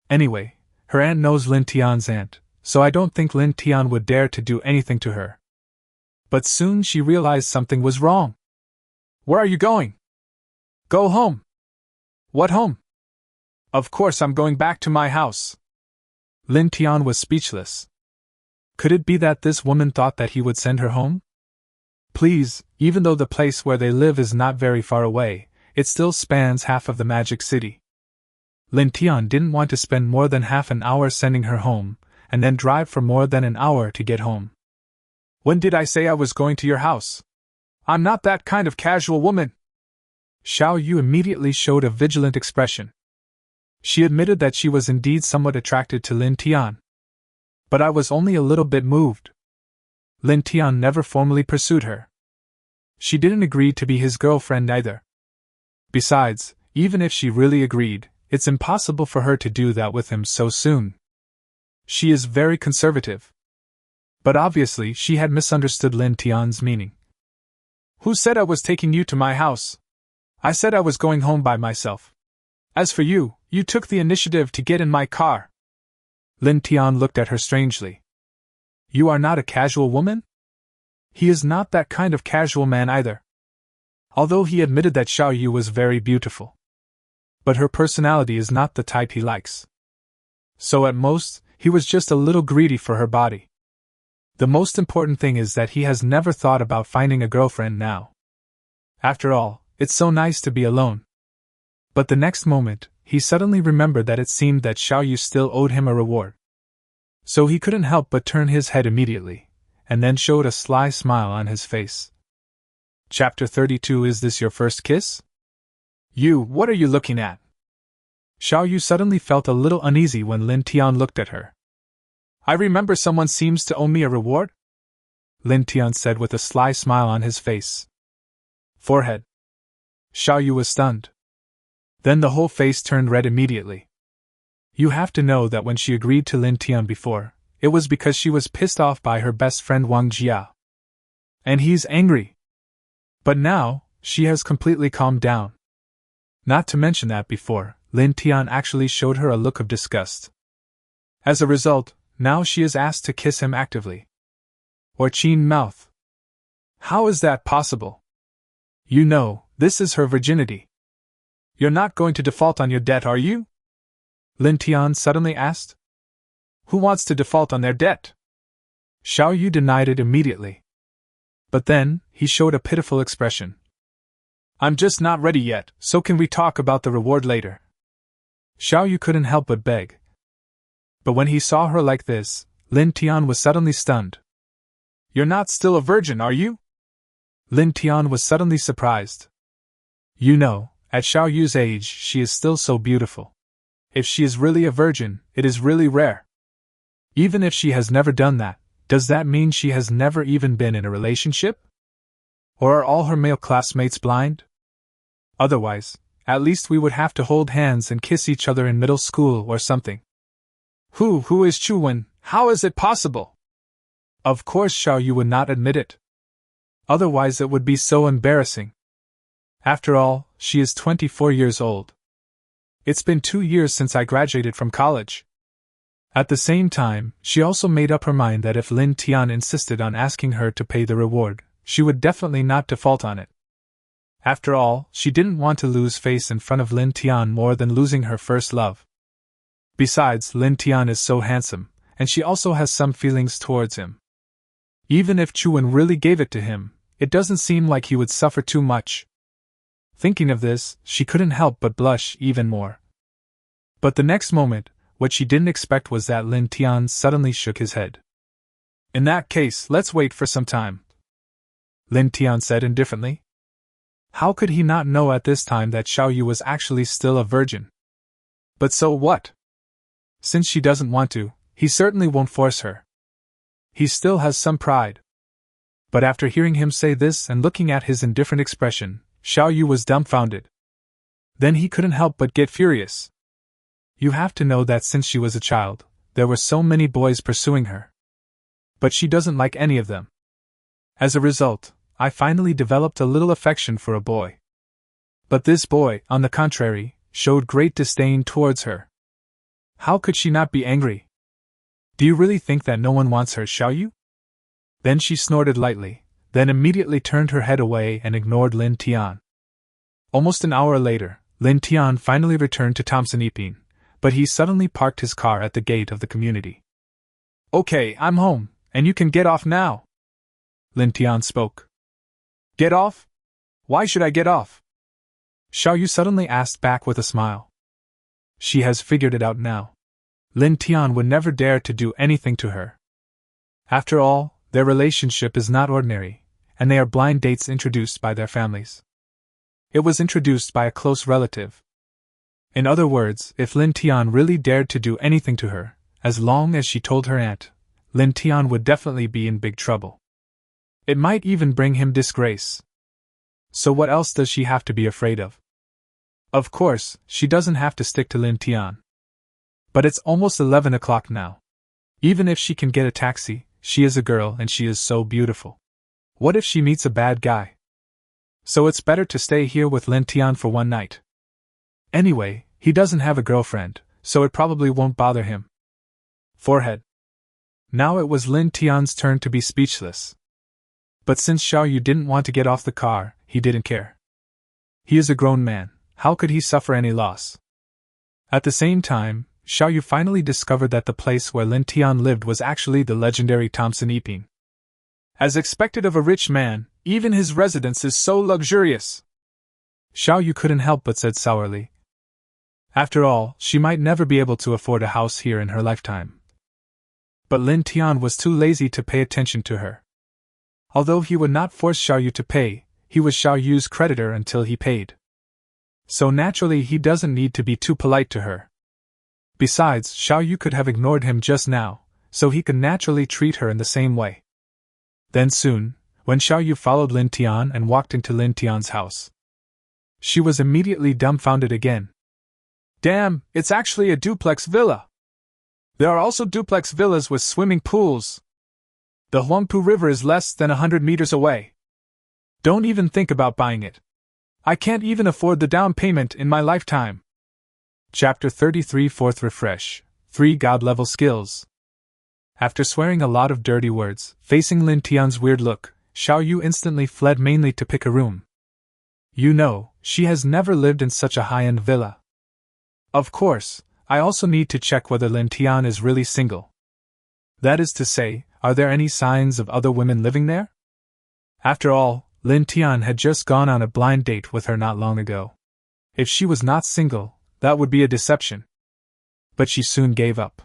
Anyway, her aunt knows Lin Tian's aunt, so I don't think Lin Tian would dare to do anything to her. But soon she realized something was wrong. Where are you going? Go home! What home? Of course I'm going back to my house. Lin Tian was speechless. Could it be that this woman thought that he would send her home? Please, even though the place where they live is not very far away, it still spans half of the Magic City. Lin Tian didn't want to spend more than half an hour sending her home, and then drive for more than an hour to get home. When did I say I was going to your house? I'm not that kind of casual woman. Xiao Yu immediately showed a vigilant expression. She admitted that she was indeed somewhat attracted to Lin Tian. But I was only a little bit moved. Lin Tian never formally pursued her. She didn't agree to be his girlfriend either. Besides, even if she really agreed, it's impossible for her to do that with him so soon. She is very conservative. But obviously she had misunderstood Lin Tian's meaning. Who said I was taking you to my house? I said I was going home by myself. As for you, you took the initiative to get in my car. Lin Tian looked at her strangely. You are not a casual woman? He is not that kind of casual man either. Although he admitted that Xiao Yu was very beautiful. But her personality is not the type he likes. So at most, he was just a little greedy for her body. The most important thing is that he has never thought about finding a girlfriend now. After all, it's so nice to be alone. But the next moment, he suddenly remembered that it seemed that Xiao Yu still owed him a reward. So he couldn't help but turn his head immediately, and then showed a sly smile on his face. Chapter 32. Is this your first kiss? You, what are you looking at? Xiao Yu suddenly felt a little uneasy when Lin Tian looked at her. I remember someone seems to owe me a reward? Lin Tian said with a sly smile on his face. Forehead. Xiao Yu was stunned. Then the whole face turned red immediately. You have to know that when she agreed to Lin Tian before, it was because she was pissed off by her best friend Wang Jia. And he's angry. But now, she has completely calmed down. Not to mention that before, Lin Tian actually showed her a look of disgust. As a result, now she is asked to kiss him actively. Or chin mouth. How is that possible? You know, this is her virginity. You're not going to default on your debt, are you? Lin Tian suddenly asked. Who wants to default on their debt? Xiao Yu denied it immediately. But then, he showed a pitiful expression. I'm just not ready yet, so can we talk about the reward later? Xiao Yu couldn't help but beg. But when he saw her like this, Lin Tian was suddenly stunned. You're not still a virgin, are you? Lin Tian was suddenly surprised. You know, at Xiao Yu's age she is still so beautiful. If she is really a virgin, it is really rare. Even if she has never done that, does that mean she has never even been in a relationship? Or are all her male classmates blind? Otherwise, at least we would have to hold hands and kiss each other in middle school or something. Who is Chuwen? How is it possible? Of course Xiao Yu would not admit it. Otherwise it would be so embarrassing. After all, she is 24 years old. It's been 2 years since I graduated from college. At the same time, she also made up her mind that if Lin Tian insisted on asking her to pay the reward, she would definitely not default on it. After all, she didn't want to lose face in front of Lin Tian more than losing her first love. Besides, Lin Tian is so handsome, and she also has some feelings towards him. Even if Chuan really gave it to him, it doesn't seem like he would suffer too much. Thinking of this, she couldn't help but blush even more. But the next moment, what she didn't expect was that Lin Tian suddenly shook his head. In that case, let's wait for some time, Lin Tian said indifferently. How could he not know at this time that Xiao Yu was actually still a virgin? But so what? Since she doesn't want to, he certainly won't force her. He still has some pride. But after hearing him say this and looking at his indifferent expression, Xiao Yu was dumbfounded. Then he couldn't help but get furious. You have to know that since she was a child, there were so many boys pursuing her. But she doesn't like any of them. As a result, I finally developed a little affection for a boy. But this boy, on the contrary, showed great disdain towards her. How could she not be angry? Do you really think that no one wants her, Xiao Yu? Then she snorted lightly, then immediately turned her head away and ignored Lin Tian. Almost an hour later, Lin Tian finally returned to Thompson Ipin, but he suddenly parked his car at the gate of the community. Okay, I'm home, and you can get off now. Lin Tian spoke. Get off? Why should I get off? Xiao Yu suddenly asked back with a smile. She has figured it out now. Lin Tian would never dare to do anything to her. After all, their relationship is not ordinary, and they are blind dates introduced by their families. It was introduced by a close relative. In other words, if Lin Tian really dared to do anything to her, as long as she told her aunt, Lin Tian would definitely be in big trouble. It might even bring him disgrace. So what else does she have to be afraid of? Of course, she doesn't have to stick to Lin Tian. But it's almost 11 o'clock now. Even if she can get a taxi, she is a girl and she is so beautiful. What if she meets a bad guy? So it's better to stay here with Lin Tian for one night. Anyway, he doesn't have a girlfriend, so it probably won't bother him. Forehead. Now it was Lin Tian's turn to be speechless. But since Xiao Yu didn't want to get off the car, he didn't care. He is a grown man, how could he suffer any loss? At the same time, Xiao Yu finally discovered that the place where Lin Tian lived was actually the legendary Thompson Ipin. As expected of a rich man, even his residence is so luxurious. Xiao Yu couldn't help but said sourly. After all, she might never be able to afford a house here in her lifetime. But Lin Tian was too lazy to pay attention to her. Although he would not force Xiao Yu to pay, he was Xiao Yu's creditor until he paid. So naturally he doesn't need to be too polite to her. Besides, Xiao Yu could have ignored him just now, so he could naturally treat her in the same way. Then soon, when Xiao Yu followed Lin Tian and walked into Lin Tian's house, she was immediately dumbfounded again. Damn, it's actually a duplex villa! There are also duplex villas with swimming pools. The Huangpu River is less than 100 meters away. Don't even think about buying it. I can't even afford the down payment in my lifetime. Chapter 33 Fourth Refresh 3 God-level skills. After swearing a lot of dirty words, facing Lin Tian's weird look, Xiao Yu instantly fled mainly to pick a room. You know, she has never lived in such a high-end villa. Of course, I also need to check whether Lin Tian is really single. That is to say, are there any signs of other women living there? After all, Lin Tian had just gone on a blind date with her not long ago. If she was not single, that would be a deception. But she soon gave up.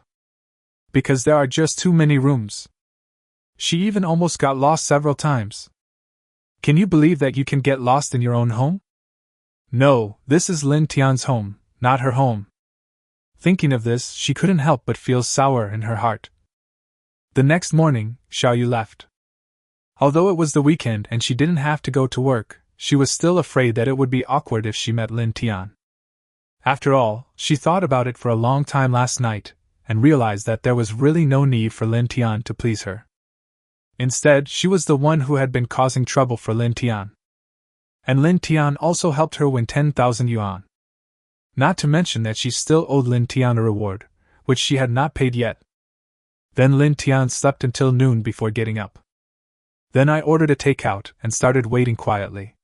Because there are just too many rooms. She even almost got lost several times. Can you believe that you can get lost in your own home? No, this is Lin Tian's home, not her home. Thinking of this, she couldn't help but feel sour in her heart. The next morning, Xiao Yu left. Although it was the weekend and she didn't have to go to work, she was still afraid that it would be awkward if she met Lin Tian. After all, she thought about it for a long time last night, and realized that there was really no need for Lin Tian to please her. Instead, she was the one who had been causing trouble for Lin Tian. And Lin Tian also helped her win 10,000 yuan. Not to mention that she still owed Lin Tian a reward, which she had not paid yet. Then Lin Tian slept until noon before getting up. Then I ordered a takeout and started waiting quietly.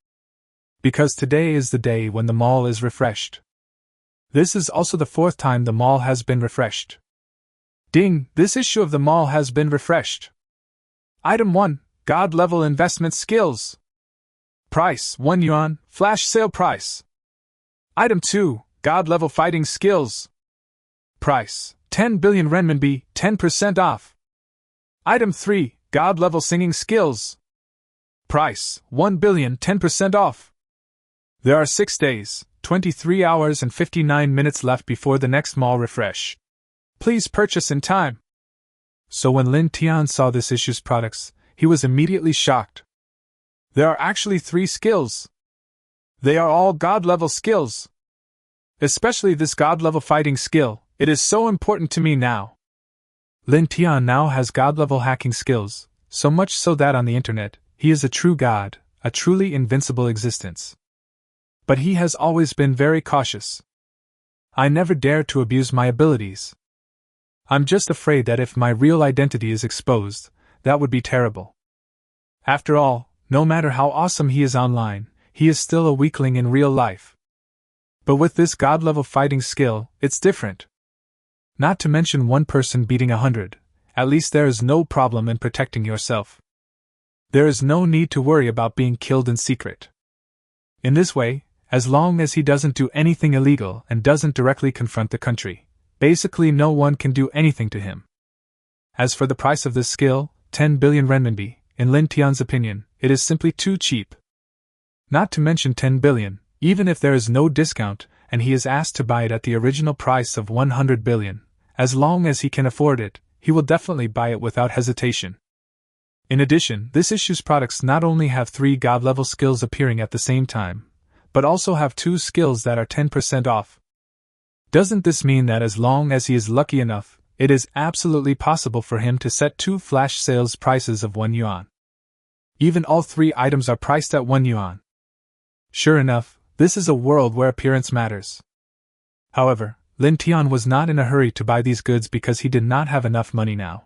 Because today is the day when the mall is refreshed. This is also the 4th time the mall has been refreshed. Ding! This issue of the mall has been refreshed. Item 1, God-level investment skills. Price, 1 yuan, flash sale price. Item 2, God-level fighting skills. Price, 10 billion renminbi, 10% off. Item 3, God-level singing skills. Price, 1 billion, 10% off. There are 6 days, 23 hours and 59 minutes left before the next mall refresh. Please purchase in time. So when Lin Tian saw this issue's products, he was immediately shocked. There are actually 3 skills. They are all God-level skills. Especially this God-level fighting skill, it is so important to me now. Lin Tian now has God-level hacking skills, so much so that on the internet, he is a true god, a truly invincible existence. But he has always been very cautious. I never dare to abuse my abilities. I'm just afraid that if my real identity is exposed, that would be terrible. After all, no matter how awesome he is online, he is still a weakling in real life. But with this god-level fighting skill, it's different. Not to mention one person beating 100, at least there is no problem in protecting yourself. There is no need to worry about being killed in secret. In this way, as long as he doesn't do anything illegal and doesn't directly confront the country, basically no one can do anything to him. As for the price of this skill, 10 billion renminbi, in Lin Tian's opinion, it is simply too cheap. Not to mention 10 billion, even if there is no discount and he is asked to buy it at the original price of 100 billion, as long as he can afford it, he will definitely buy it without hesitation. In addition, this issue's products not only have 3 god-level skills appearing at the same time, but also have 2 skills that are 10% off. Doesn't this mean that as long as he is lucky enough, it is absolutely possible for him to set 2 flash sales prices of 1 yuan? Even all 3 items are priced at 1 yuan. Sure enough, this is a world where appearance matters. However, Lin Tian was not in a hurry to buy these goods because he did not have enough money now.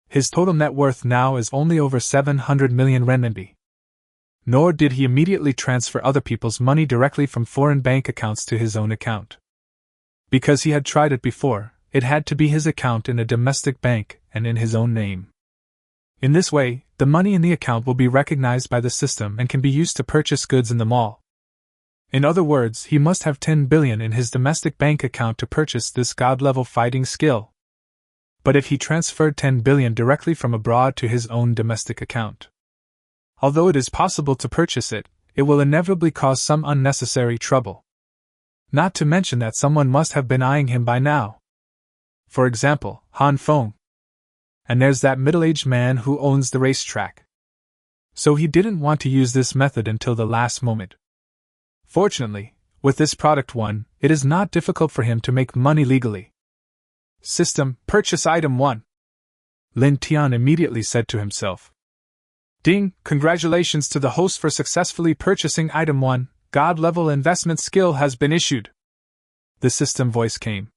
His total net worth now is only over 700 million renminbi. Nor did he immediately transfer other people's money directly from foreign bank accounts to his own account. Because he had tried it before, it had to be his account in a domestic bank and in his own name. In this way, the money in the account will be recognized by the system and can be used to purchase goods in the mall. In other words, he must have 10 billion in his domestic bank account to purchase this god-level fighting skill. But if he transferred 10 billion directly from abroad to his own domestic account, although it is possible to purchase it, it will inevitably cause some unnecessary trouble. Not to mention that someone must have been eyeing him by now. For example, Han Feng. And there's that middle-aged man who owns the racetrack. So he didn't want to use this method until the last moment. Fortunately, with this product 1, it is not difficult for him to make money legally. System, purchase item 1. Lin Tian immediately said to himself. Ding, congratulations to the host for successfully purchasing item 1, god-level investment skill has been issued. The system voice came.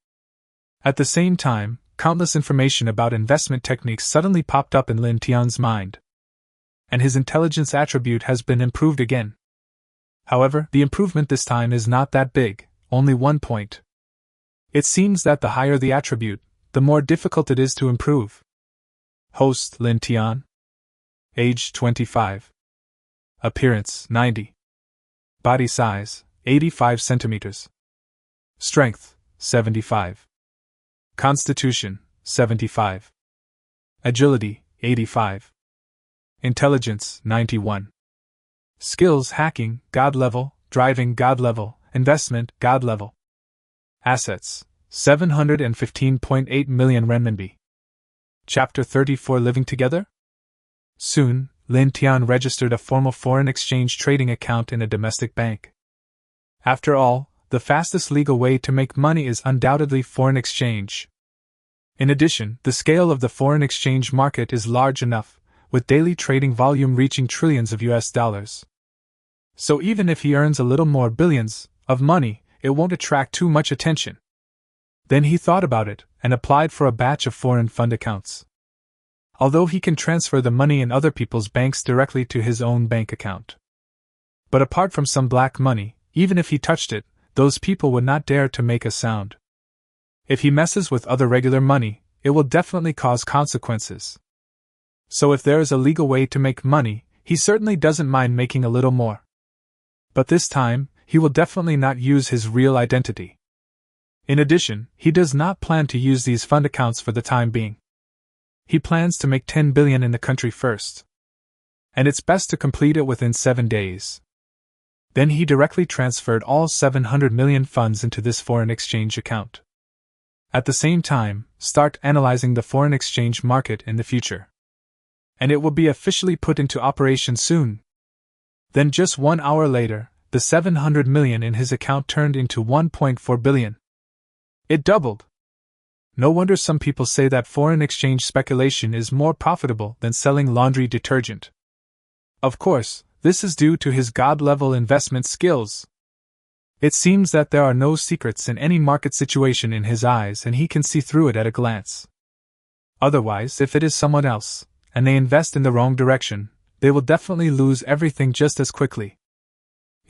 At the same time, countless information about investment techniques suddenly popped up in Lin Tian's mind. And his intelligence attribute has been improved again. However, the improvement this time is not that big, only 1 point. It seems that the higher the attribute, the more difficult it is to improve. Host Lin Tian. Age 25. Appearance 90. Body size 85 centimeters. Strength 75. Constitution 75. Agility 85. Intelligence 91. Skills hacking, God level, driving, God level, investment, God level. Assets 715.8 million renminbi. Chapter 34 Living Together? Soon, Lin Tian registered a formal foreign exchange trading account in a domestic bank. After all, the fastest legal way to make money is undoubtedly foreign exchange. In addition, the scale of the foreign exchange market is large enough, with daily trading volume reaching trillions of US dollars. So even if he earns a little more billions of money, it won't attract too much attention. Then he thought about it and applied for a batch of foreign fund accounts. Although he can transfer the money in other people's banks directly to his own bank account. But apart from some black money, even if he touched it, those people would not dare to make a sound. If he messes with other regular money, it will definitely cause consequences. So if there is a legal way to make money, he certainly doesn't mind making a little more. But this time, he will definitely not use his real identity. In addition, he does not plan to use these fund accounts for the time being. He plans to make 10 billion in the country first. And it's best to complete it within 7 days. Then he directly transferred all 700 million funds into this foreign exchange account. At the same time, start analyzing the foreign exchange market in the future. And it will be officially put into operation soon. Then just 1 hour later, the 700 million in his account turned into 1.4 billion. It doubled. No wonder some people say that foreign exchange speculation is more profitable than selling laundry detergent. Of course, this is due to his god-level investment skills. It seems that there are no secrets in any market situation in his eyes and he can see through it at a glance. Otherwise, if it is someone else, and they invest in the wrong direction, they will definitely lose everything just as quickly.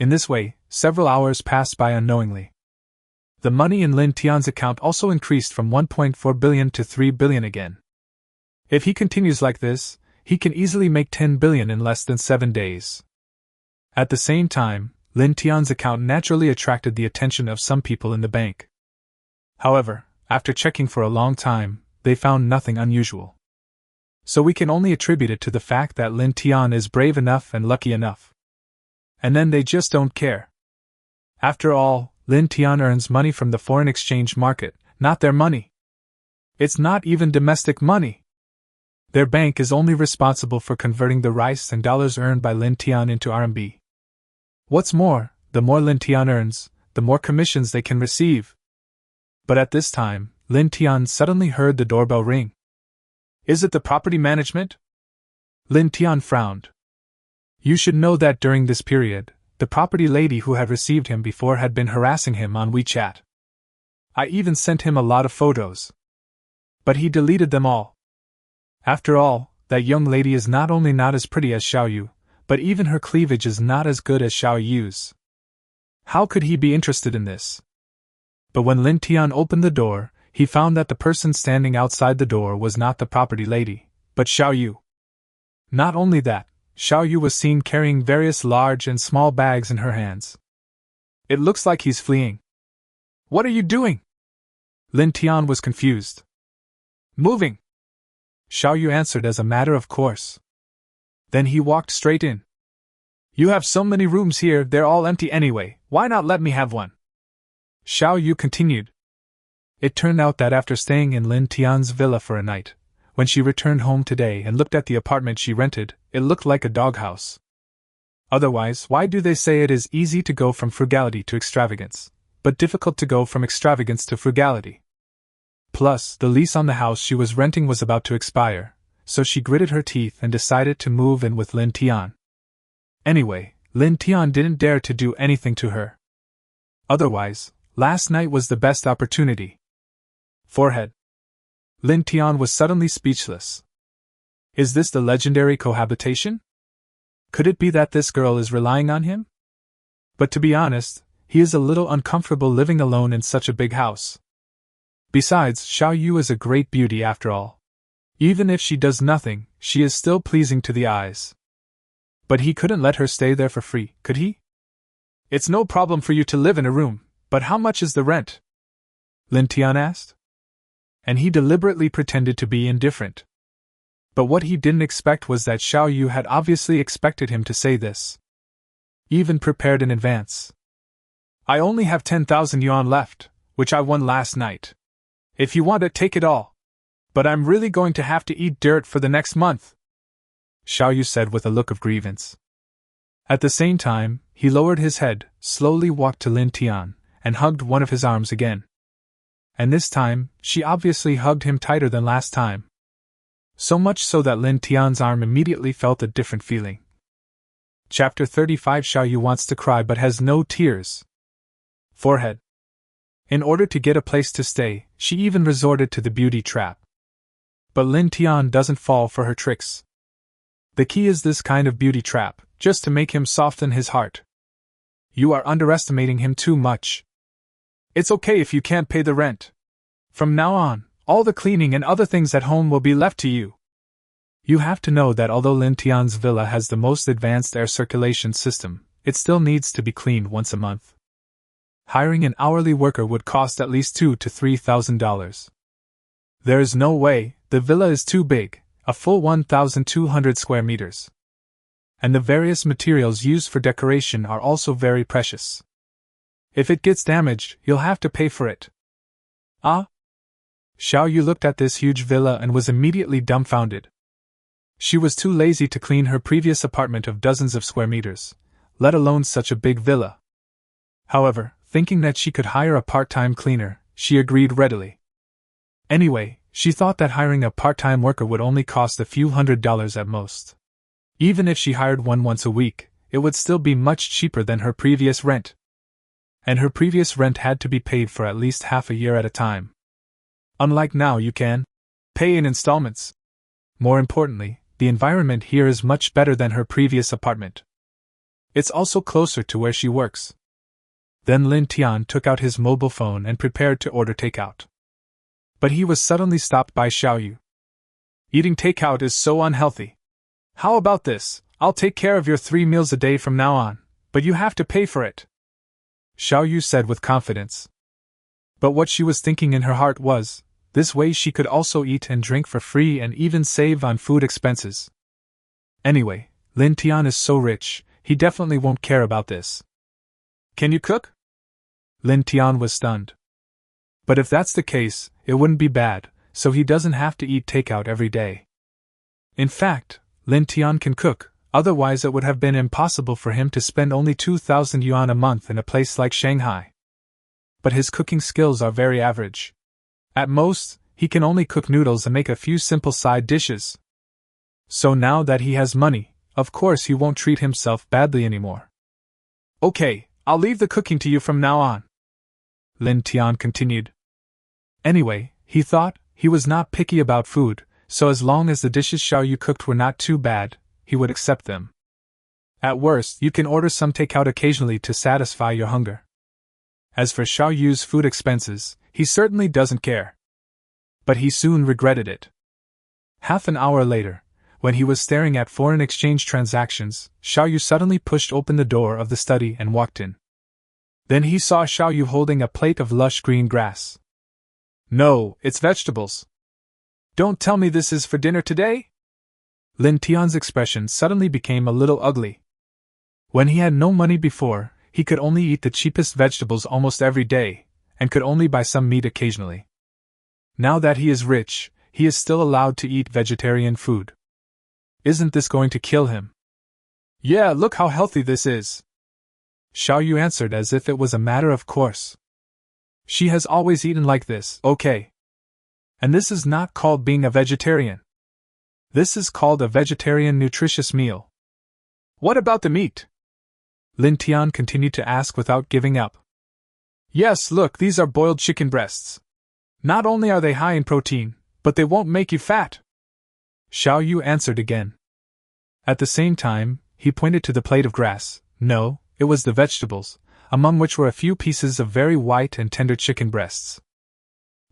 In this way, several hours passed by unknowingly. The money in Lin Tian's account also increased from 1.4 billion to 3 billion again. If he continues like this, he can easily make 10 billion in less than 7 days. At the same time, Lin Tian's account naturally attracted the attention of some people in the bank. However, after checking for a long time, they found nothing unusual. So we can only attribute it to the fact that Lin Tian is brave enough and lucky enough. And then they just don't care. After all, Lin Tian earns money from the foreign exchange market, not their money. It's not even domestic money. Their bank is only responsible for converting the rice and dollars earned by Lin Tian into RMB. What's more, the more Lin Tian earns, the more commissions they can receive. But at this time, Lin Tian suddenly heard the doorbell ring. Is it the property management? Lin Tian frowned. You should know that during this period, the property lady who had received him before had been harassing him on WeChat. I even sent him a lot of photos. But he deleted them all. After all, that young lady is not only not as pretty as Xiao Yu, but even her cleavage is not as good as Xiao Yu's. How could he be interested in this? But when Lin Tian opened the door, he found that the person standing outside the door was not the property lady, but Xiao Yu. Not only that, Xiao Yu was seen carrying various large and small bags in her hands. It looks like he's fleeing. What are you doing? Lin Tian was confused. Moving. Xiao Yu answered as a matter of course. Then he walked straight in. You have so many rooms here, they're all empty anyway, why not let me have one? Xiao Yu continued. It turned out that after staying in Lin Tian's villa for a night, when she returned home today and looked at the apartment she rented, it looked like a doghouse. Otherwise, why do they say it is easy to go from frugality to extravagance, but difficult to go from extravagance to frugality? Plus, the lease on the house she was renting was about to expire, so she gritted her teeth and decided to move in with Lin Tian. Anyway, Lin Tian didn't dare to do anything to her. Otherwise, last night was the best opportunity. Forehead. Lin Tian was suddenly speechless. Is this the legendary cohabitation? Could it be that this girl is relying on him? But to be honest, he is a little uncomfortable living alone in such a big house. Besides, Xiao Yu is a great beauty after all. Even if she does nothing, she is still pleasing to the eyes. But he couldn't let her stay there for free, could he? It's no problem for you to live in a room, but how much is the rent? Lin Tian asked. And he deliberately pretended to be indifferent. But what he didn't expect was that Xiao Yu had obviously expected him to say this. Even prepared in advance. I only have 10,000 yuan left, which I won last night. If you want it, take it all. But I'm really going to have to eat dirt for the next month, Xiao Yu said with a look of grievance. At the same time, he lowered his head, slowly walked to Lin Tian, and hugged one of his arms again. And this time, she obviously hugged him tighter than last time. So much so that Lin Tian's arm immediately felt a different feeling. Chapter 35. Xiao Yu wants to cry but has no tears. Forehead. In order to get a place to stay, she even resorted to the beauty trap. But Lin Tian doesn't fall for her tricks. The key is this kind of beauty trap, just to make him soften his heart. You are underestimating him too much. It's okay if you can't pay the rent. From now on, all the cleaning and other things at home will be left to you. You have to know that although Lin Tian's villa has the most advanced air circulation system, it still needs to be cleaned once a month. Hiring an hourly worker would cost at least $2,000 to $3,000. There is no way, the villa is too big, a full 1,200 square meters. And the various materials used for decoration are also very precious. If it gets damaged, you'll have to pay for it. Ah? Xiao Yu looked at this huge villa and was immediately dumbfounded. She was too lazy to clean her previous apartment of dozens of square meters, let alone such a big villa. However, thinking that she could hire a part-time cleaner, she agreed readily. Anyway, she thought that hiring a part-time worker would only cost a few $100s at most. Even if she hired one once a week, it would still be much cheaper than her previous rent. And her previous rent had to be paid for at least half a year at a time. Unlike now, you can pay in installments. More importantly, the environment here is much better than her previous apartment. It's also closer to where she works. Then Lin Tian took out his mobile phone and prepared to order takeout. But he was suddenly stopped by Xiao Yu. Eating takeout is so unhealthy. How about this? I'll take care of your 3 meals a day from now on, but you have to pay for it, Xiao Yu said with confidence. But what she was thinking in her heart was, this way she could also eat and drink for free and even save on food expenses. Anyway, Lin Tian is so rich, he definitely won't care about this. Can you cook? Lin Tian was stunned. But if that's the case, it wouldn't be bad, so he doesn't have to eat takeout every day. In fact, Lin Tian can cook, otherwise it would have been impossible for him to spend only 2,000 yuan a month in a place like Shanghai. But his cooking skills are very average. At most, he can only cook noodles and make a few simple side dishes. So now that he has money, of course he won't treat himself badly anymore. Okay, I'll leave the cooking to you from now on, Lin Tian continued. Anyway, he thought, he was not picky about food, so as long as the dishes Xiao Yu cooked were not too bad, he would accept them. At worst, you can order some takeout occasionally to satisfy your hunger. As for Xiao Yu's food expenses, he certainly doesn't care. But he soon regretted it. Half an hour later, when he was staring at foreign exchange transactions, Xiao Yu suddenly pushed open the door of the study and walked in. Then he saw Xiao Yu holding a plate of lush green grass. No, it's vegetables. Don't tell me this is for dinner today? Lin Tian's expression suddenly became a little ugly. When he had no money before, he could only eat the cheapest vegetables almost every day, and could only buy some meat occasionally. Now that he is rich, he is still allowed to eat vegetarian food. Isn't this going to kill him? Yeah, look how healthy this is, Xiao Yu answered as if it was a matter of course. She has always eaten like this, okay. And this is not called being a vegetarian. This is called a vegetarian nutritious meal. What about the meat? Lin Tian continued to ask without giving up. Yes, look, these are boiled chicken breasts. Not only are they high in protein, but they won't make you fat, Xiao Yu answered again. At the same time, he pointed to the plate of grass. No, it was the vegetables, among which were a few pieces of very white and tender chicken breasts.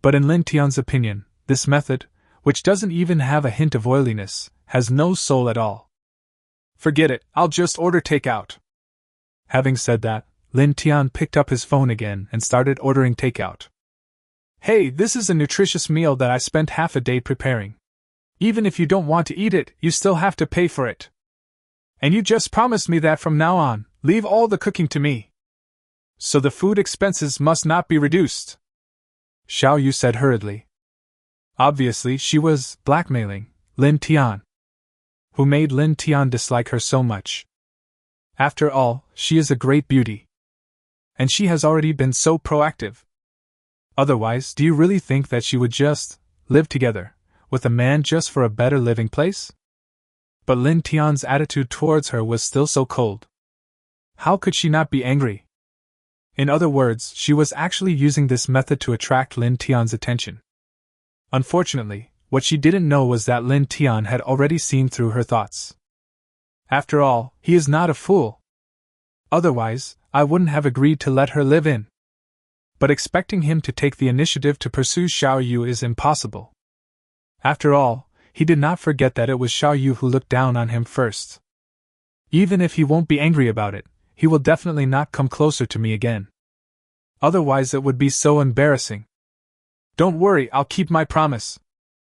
But in Lin Tian's opinion, this method, which doesn't even have a hint of oiliness, has no soul at all. Forget it, I'll just order takeout. Having said that, Lin Tian picked up his phone again and started ordering takeout. Hey, this is a nutritious meal that I spent half a day preparing. Even if you don't want to eat it, you still have to pay for it. And you just promised me that from now on, leave all the cooking to me. So the food expenses must not be reduced, Xiao Yu said hurriedly. Obviously, she was blackmailing Lin Tian, who made Lin Tian dislike her so much. After all, she is a great beauty. And she has already been so proactive. Otherwise, do you really think that she would just live together with a man just for a better living place? But Lin Tian's attitude towards her was still so cold. How could she not be angry? In other words, she was actually using this method to attract Lin Tian's attention. Unfortunately, what she didn't know was that Lin Tian had already seen through her thoughts. After all, he is not a fool. Otherwise, I wouldn't have agreed to let her live in. But expecting him to take the initiative to pursue Xiao Yu is impossible. After all, he did not forget that it was Xiao Yu who looked down on him first. Even if he won't be angry about it, he will definitely not come closer to me again. Otherwise it would be so embarrassing. Don't worry, I'll keep my promise.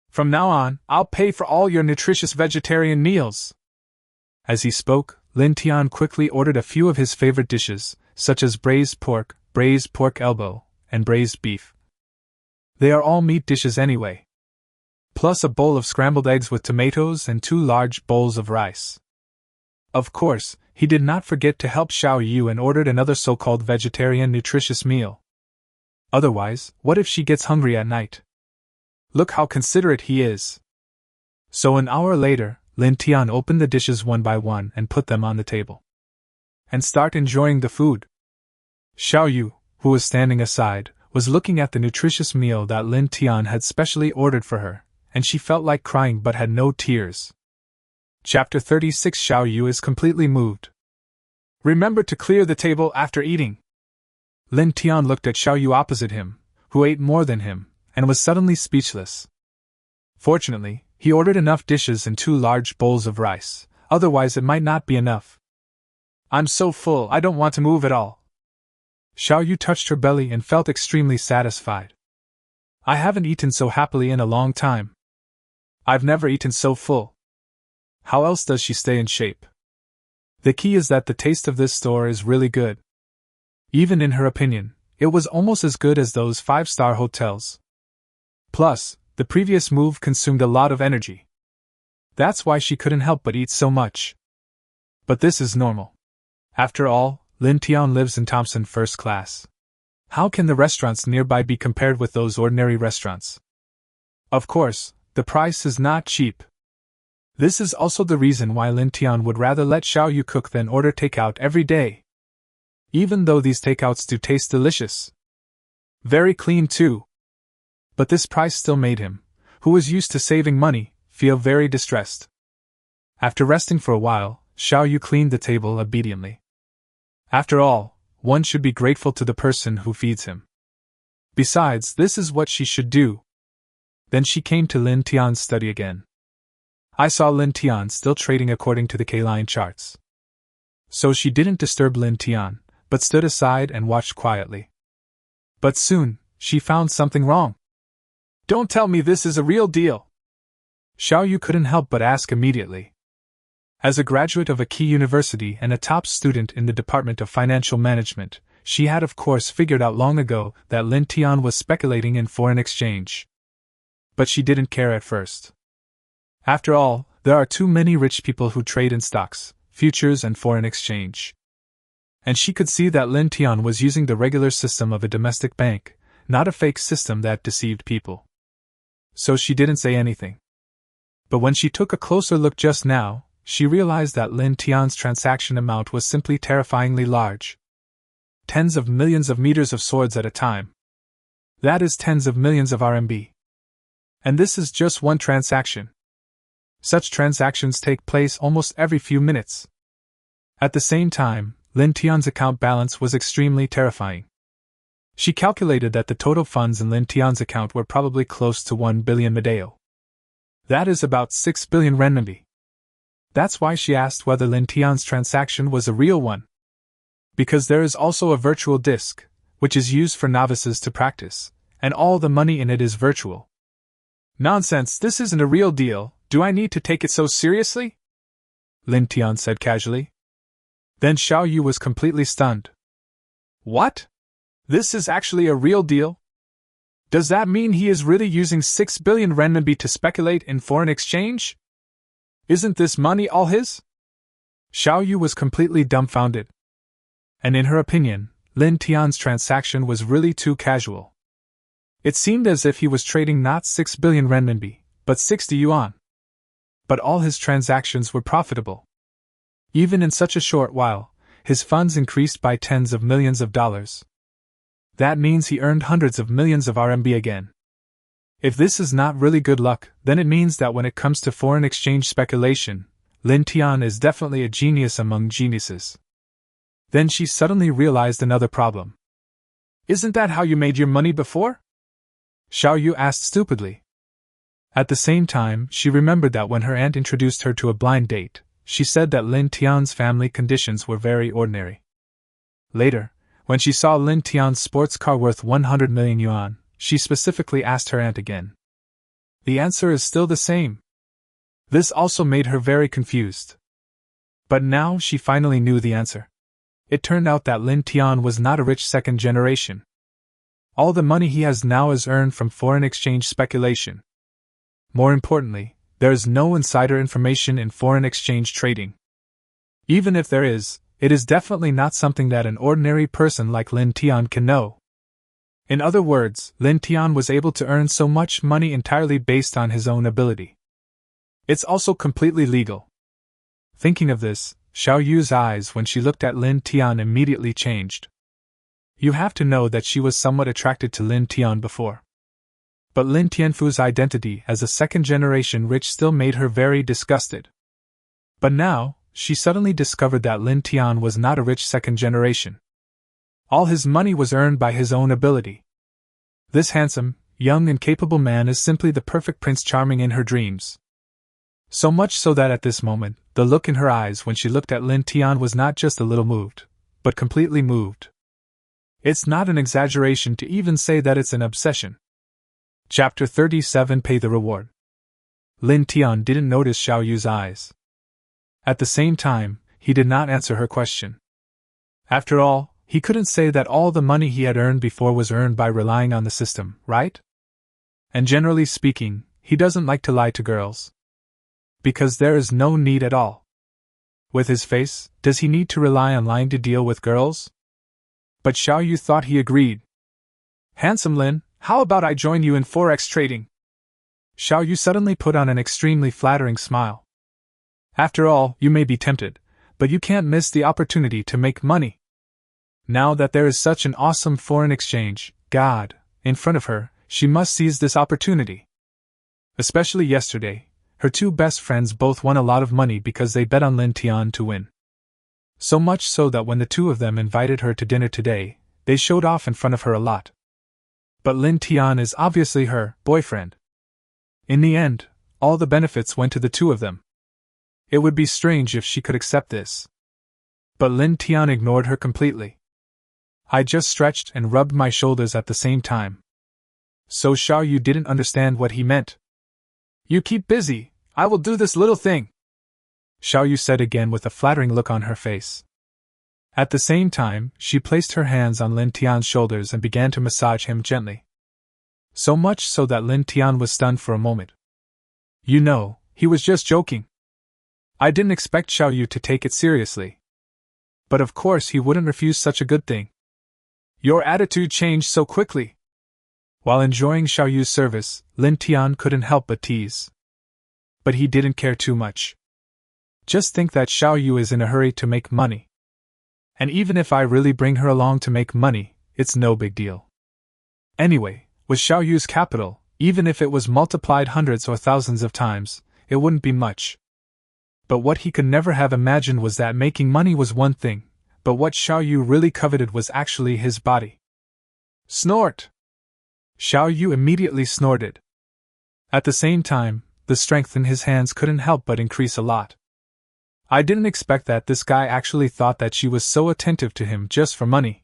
From now on, I'll pay for all your nutritious vegetarian meals. As he spoke, Lin Tian quickly ordered a few of his favorite dishes, such as braised pork elbow, and braised beef. They are all meat dishes anyway. Plus a bowl of scrambled eggs with tomatoes and 2 large bowls of rice. Of course, he did not forget to help Xiao Yu and ordered another so-called vegetarian nutritious meal. Otherwise, what if she gets hungry at night? Look how considerate he is. So an hour later, Lin Tian opened the dishes one by one and put them on the table. And start enjoying the food. Xiao Yu, who was standing aside, was looking at the nutritious meal that Lin Tian had specially ordered for her, and she felt like crying but had no tears. Chapter 36 Xiao Yu is completely moved. Remember to clear the table after eating. Lin Tian looked at Xiao Yu opposite him, who ate more than him, and was suddenly speechless. Fortunately, he ordered enough dishes and 2 large bowls of rice, otherwise it might not be enough. I'm so full I don't want to move at all. Xiao Yu touched her belly and felt extremely satisfied. I haven't eaten so happily in a long time. I've never eaten so full. How else does she stay in shape? The key is that the taste of this store is really good. Even in her opinion, it was almost as good as those 5-star hotels. Plus, the previous move consumed a lot of energy. That's why she couldn't help but eat so much. But this is normal. After all, Lin Tian lives in Thompson First Class. How can the restaurants nearby be compared with those ordinary restaurants? Of course, the price is not cheap. This is also the reason why Lin Tian would rather let Xiao Yu cook than order takeout every day. Even though these takeouts do taste delicious. Very clean too. But this price still made him, who was used to saving money, feel very distressed. After resting for a while, Xiao Yu cleaned the table obediently. After all, one should be grateful to the person who feeds him. Besides, this is what she should do. Then she came to Lin Tian's study again. I saw Lin Tian still trading according to the K-line charts. So she didn't disturb Lin Tian, but stood aside and watched quietly. But soon, she found something wrong. Don't tell me this is a real deal! Xiao Yu couldn't help but ask immediately. As a graduate of a key university and a top student in the Department of Financial Management, she had of course figured out long ago that Lin Tian was speculating in foreign exchange. But she didn't care at first. After all, there are too many rich people who trade in stocks, futures and foreign exchange. And she could see that Lin Tian was using the regular system of a domestic bank, not a fake system that deceived people. So she didn't say anything. But when she took a closer look just now, she realized that Lin Tian's transaction amount was simply terrifyingly large. Tens of millions of meters of swords at a time. That is tens of millions of RMB. And this is just one transaction. Such transactions take place almost every few minutes. At the same time, Lin Tian's account balance was extremely terrifying. She calculated that the total funds in Lin Tian's account were probably close to 1 billion Medeo. That is about 6 billion renminbi. That's why she asked whether Lin Tian's transaction was a real one. Because there is also a virtual disk, which is used for novices to practice, and all the money in it is virtual. Nonsense, this isn't a real deal, do I need to take it so seriously? Lin Tian said casually. Then Xiao Yu was completely stunned. What? This is actually a real deal? Does that mean he is really using 6 billion renminbi to speculate in foreign exchange? Isn't this money all his? Xiao Yu was completely dumbfounded. And in her opinion, Lin Tian's transaction was really too casual. It seemed as if he was trading not 6 billion renminbi, but 60 yuan. But all his transactions were profitable. Even in such a short while, his funds increased by tens of millions of dollars. That means he earned hundreds of millions of RMB again. If this is not really good luck, then it means that when it comes to foreign exchange speculation, Lin Tian is definitely a genius among geniuses. Then she suddenly realized another problem. Isn't that how you made your money before? Xiao Yu asked stupidly. At the same time, she remembered that when her aunt introduced her to a blind date, she said that Lin Tian's family conditions were very ordinary. Later, when she saw Lin Tian's sports car worth 100 million yuan, she specifically asked her aunt again. The answer is still the same. This also made her very confused. But now she finally knew the answer. It turned out that Lin Tian was not a rich second generation. All the money he has now is earned from foreign exchange speculation. More importantly, there is no insider information in foreign exchange trading. Even if there is, it is definitely not something that an ordinary person like Lin Tian can know. In other words, Lin Tian was able to earn so much money entirely based on his own ability. It's also completely legal. Thinking of this, Xiao Yu's eyes when she looked at Lin Tian immediately changed. You have to know that she was somewhat attracted to Lin Tian before. But Lin Tianfu's identity as a second-generation rich still made her very disgusted. But now, she suddenly discovered that Lin Tian was not a rich second generation. All his money was earned by his own ability. This handsome, young and capable man is simply the perfect Prince Charming in her dreams. So much so that at this moment, the look in her eyes when she looked at Lin Tian was not just a little moved, but completely moved. It's not an exaggeration to even say that it's an obsession. Chapter 37 Pay the Reward. Lin Tian didn't notice Xiao Yu's eyes. At the same time, he did not answer her question. After all, he couldn't say that all the money he had earned before was earned by relying on the system, right? And generally speaking, he doesn't like to lie to girls. Because there is no need at all. With his face, does he need to rely on lying to deal with girls? But Xiao Yu thought he agreed. Handsome Lin, how about I join you in forex trading? Xiao Yu suddenly put on an extremely flattering smile. After all, you may be tempted, but you can't miss the opportunity to make money. Now that there is such an awesome foreign exchange, in front of her, she must seize this opportunity. Especially yesterday, her two best friends both won a lot of money because they bet on Lin Tian to win. So much so that when the two of them invited her to dinner today, they showed off in front of her a lot. But Lin Tian is obviously her boyfriend. In the end, all the benefits went to the two of them. It would be strange if she could accept this. But Lin Tian ignored her completely. I just stretched and rubbed my shoulders at the same time. So Xiao Yu didn't understand what he meant. You keep busy, I will do this little thing, Xiao Yu said again with a flattering look on her face. At the same time, she placed her hands on Lin Tian's shoulders and began to massage him gently. So much so that Lin Tian was stunned for a moment. You know, he was just joking. I didn't expect Xiao Yu to take it seriously. But of course he wouldn't refuse such a good thing. Your attitude changed so quickly. While enjoying Xiao Yu's service, Lin Tian couldn't help but tease. But he didn't care too much. Just think that Xiao Yu is in a hurry to make money. And even if I really bring her along to make money, it's no big deal. Anyway, with Xiao Yu's capital, even if it was multiplied hundreds or thousands of times, it wouldn't be much. But what he could never have imagined was that making money was one thing, but what Xiao Yu really coveted was actually his body. Snort! Xiao Yu immediately snorted. At the same time, the strength in his hands couldn't help but increase a lot. I didn't expect that this guy actually thought that she was so attentive to him just for money.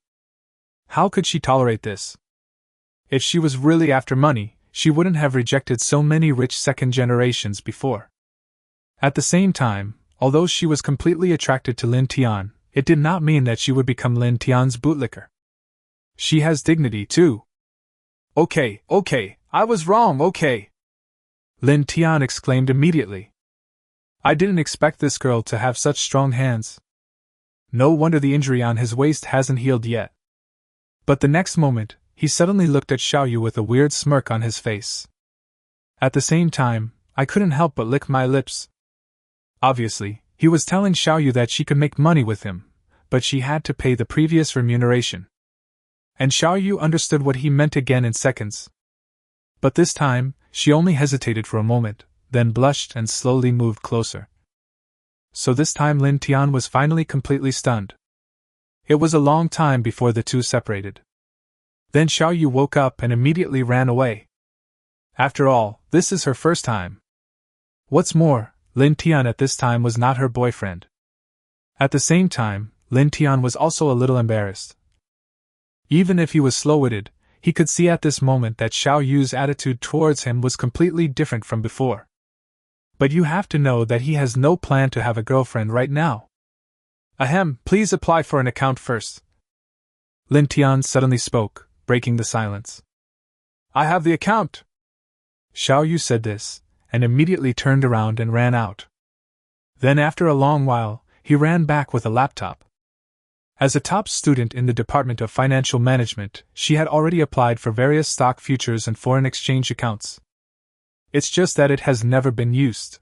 How could she tolerate this? If she was really after money, she wouldn't have rejected so many rich second generations before. At the same time, although she was completely attracted to Lin Tian, it did not mean that she would become Lin Tian's bootlicker. She has dignity too. Okay, I was wrong, okay, Lin Tian exclaimed immediately. I didn't expect this girl to have such strong hands. No wonder the injury on his waist hasn't healed yet. But the next moment, he suddenly looked at Xiao Yu with a weird smirk on his face. At the same time, I couldn't help but lick my lips. Obviously, he was telling Xiao Yu that she could make money with him, but she had to pay the previous remuneration. And Xiao Yu understood what he meant again in seconds. But this time, she only hesitated for a moment, then blushed and slowly moved closer. So this time Lin Tian was finally completely stunned. It was a long time before the two separated. Then Xiao Yu woke up and immediately ran away. After all, this is her first time. What's more, Lin Tian at this time was not her boyfriend. At the same time, Lin Tian was also a little embarrassed. Even if he was slow-witted, he could see at this moment that Xiao Yu's attitude towards him was completely different from before. But you have to know that he has no plan to have a girlfriend right now. Ahem, please apply for an account first. Lin Tian suddenly spoke, breaking the silence. I have the account. Xiao Yu said this, and immediately turned around and ran out. Then after a long while, he ran back with a laptop. As a top student in the Department of Financial Management, she had already applied for various stock futures and foreign exchange accounts. It's just that it has never been used.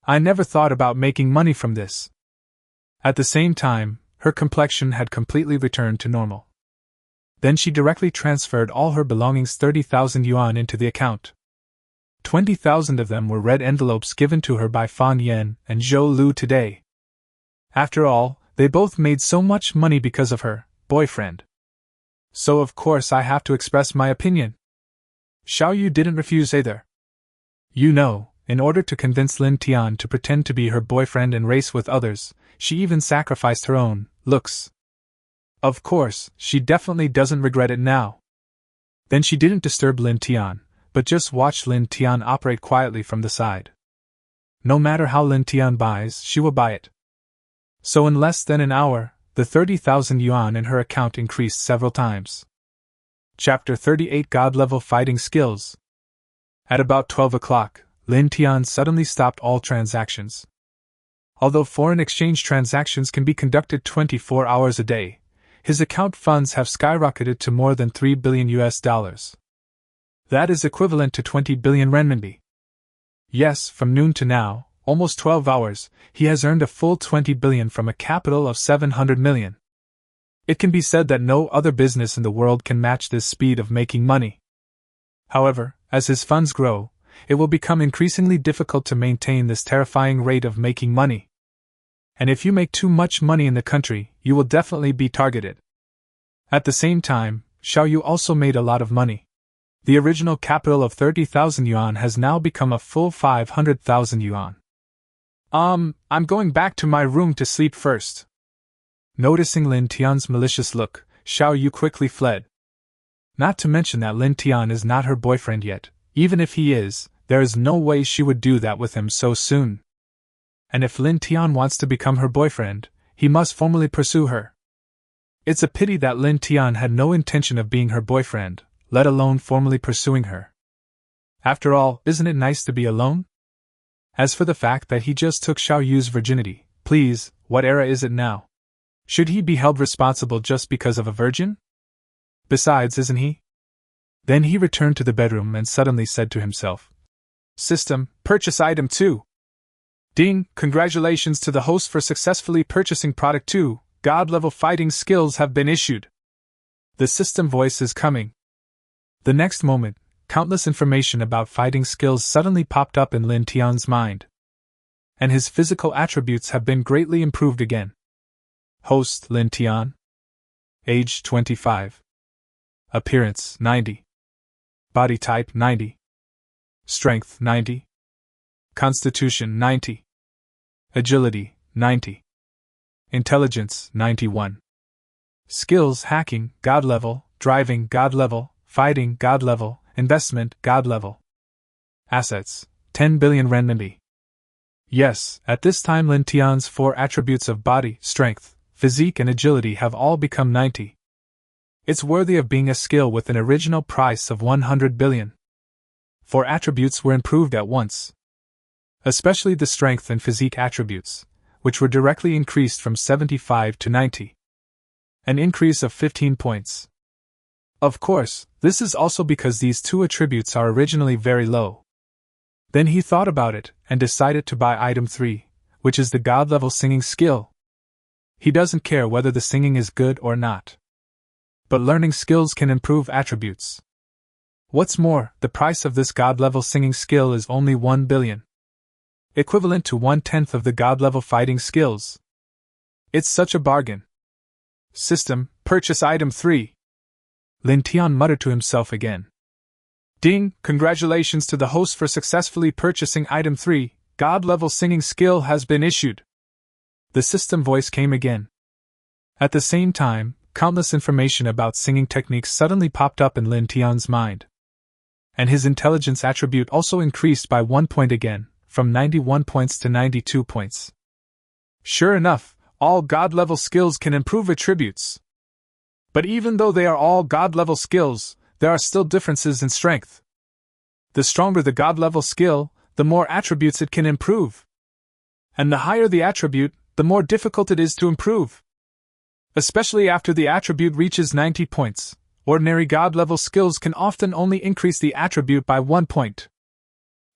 I never thought about making money from this. At the same time, her complexion had completely returned to normal. Then she directly transferred all her belongings 30,000 yuan into the account. 20,000 of them were red envelopes given to her by Fan Yen and Zhou Lu today. After all, they both made so much money because of her boyfriend. So of course I have to express my opinion. Xiao Yu didn't refuse either. You know, in order to convince Lin Tian to pretend to be her boyfriend and race with others, she even sacrificed her own looks. Of course, she definitely doesn't regret it now. Then she didn't disturb Lin Tian, but just watched Lin Tian operate quietly from the side. No matter how Lin Tian buys, she will buy it. So in less than an hour, the 30,000 yuan in her account increased several times. Chapter 38 God-Level Fighting Skills. At about 12 o'clock, Lin Tian suddenly stopped all transactions. Although foreign exchange transactions can be conducted 24 hours a day, his account funds have skyrocketed to more than $3 billion. That is equivalent to 20 billion renminbi. Yes, from noon to now, almost 12 hours, he has earned a full 20 billion from a capital of 700 million. It can be said that no other business in the world can match this speed of making money. However, as his funds grow, it will become increasingly difficult to maintain this terrifying rate of making money. And if you make too much money in the country, you will definitely be targeted. At the same time, Xiao Yu also made a lot of money. The original capital of 30,000 yuan has now become a full 500,000 yuan. I'm going back to my room to sleep first. Noticing Lin Tian's malicious look, Xiao Yu quickly fled. Not to mention that Lin Tian is not her boyfriend yet. Even if he is, there is no way she would do that with him so soon. And if Lin Tian wants to become her boyfriend, he must formally pursue her. It's a pity that Lin Tian had no intention of being her boyfriend, let alone formally pursuing her. After all, isn't it nice to be alone? As for the fact that he just took Xiao Yu's virginity, please, what era is it now? Should he be held responsible just because of a virgin? Besides, isn't he? Then he returned to the bedroom and suddenly said to himself, System, purchase item 2. Ding, congratulations to the host for successfully purchasing product 2, God-level fighting skills have been issued. The system voice is coming. The next moment, countless information about fighting skills suddenly popped up in Lin Tian's mind. And his physical attributes have been greatly improved again. Host Lin Tian. Age 25. Appearance 90. Body type 90. Strength 90. Constitution 90. Agility 90. Intelligence 91. Skills hacking God level, driving God level, fighting God level, investment God level. Assets 10 billion renminbi. Yes, at this time Lin Tian's 4 attributes of body, strength, physique and agility have all become 90. It's worthy of being a skill with an original price of 100 billion. 4 attributes were improved at once. Especially the strength and physique attributes, which were directly increased from 75 to 90. An increase of 15 points. Of course, this is also because these 2 attributes are originally very low. Then he thought about it and decided to buy item 3, which is the God-level singing skill. He doesn't care whether the singing is good or not. But learning skills can improve attributes. What's more, the price of this God-level singing skill is only 1 billion. Equivalent to 1/10 of the God-level fighting skills. It's such a bargain. System, purchase item 3. Lin Tian muttered to himself again. Ding, congratulations to the host for successfully purchasing item 3, God-level singing skill has been issued. The system voice came again. At the same time, countless information about singing techniques suddenly popped up in Lin Tian's mind. And his intelligence attribute also increased by 1 point again, from 91 points to 92 points. Sure enough, all God-level skills can improve attributes. But even though they are all God-level skills, there are still differences in strength. The stronger the God-level skill, the more attributes it can improve. And the higher the attribute, the more difficult it is to improve. Especially after the attribute reaches 90 points, ordinary God-level skills can often only increase the attribute by 1 point.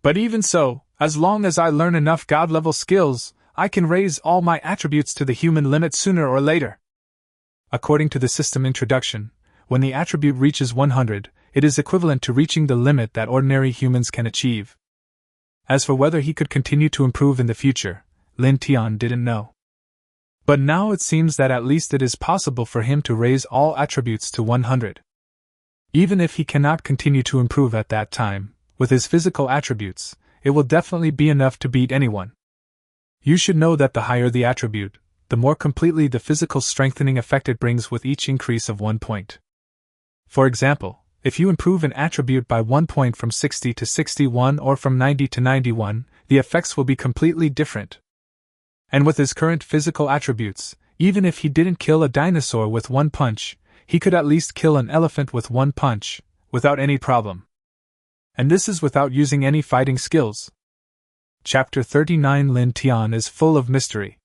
But even so, as long as I learn enough God-level skills, I can raise all my attributes to the human limit sooner or later. According to the system introduction, when the attribute reaches 100, it is equivalent to reaching the limit that ordinary humans can achieve. As for whether he could continue to improve in the future, Lin Tian didn't know. But now it seems that at least it is possible for him to raise all attributes to 100. Even if he cannot continue to improve at that time, with his physical attributes, it will definitely be enough to beat anyone. You should know that the higher the attribute, the more completely the physical strengthening effect it brings with each increase of 1 point. For example, if you improve an attribute by 1 point from 60 to 61 or from 90 to 91, the effects will be completely different. And with his current physical attributes, even if he didn't kill a dinosaur with 1 punch, he could at least kill an elephant with 1 punch, without any problem. And this is without using any fighting skills. Chapter 39 Lin Tian is full of mystery.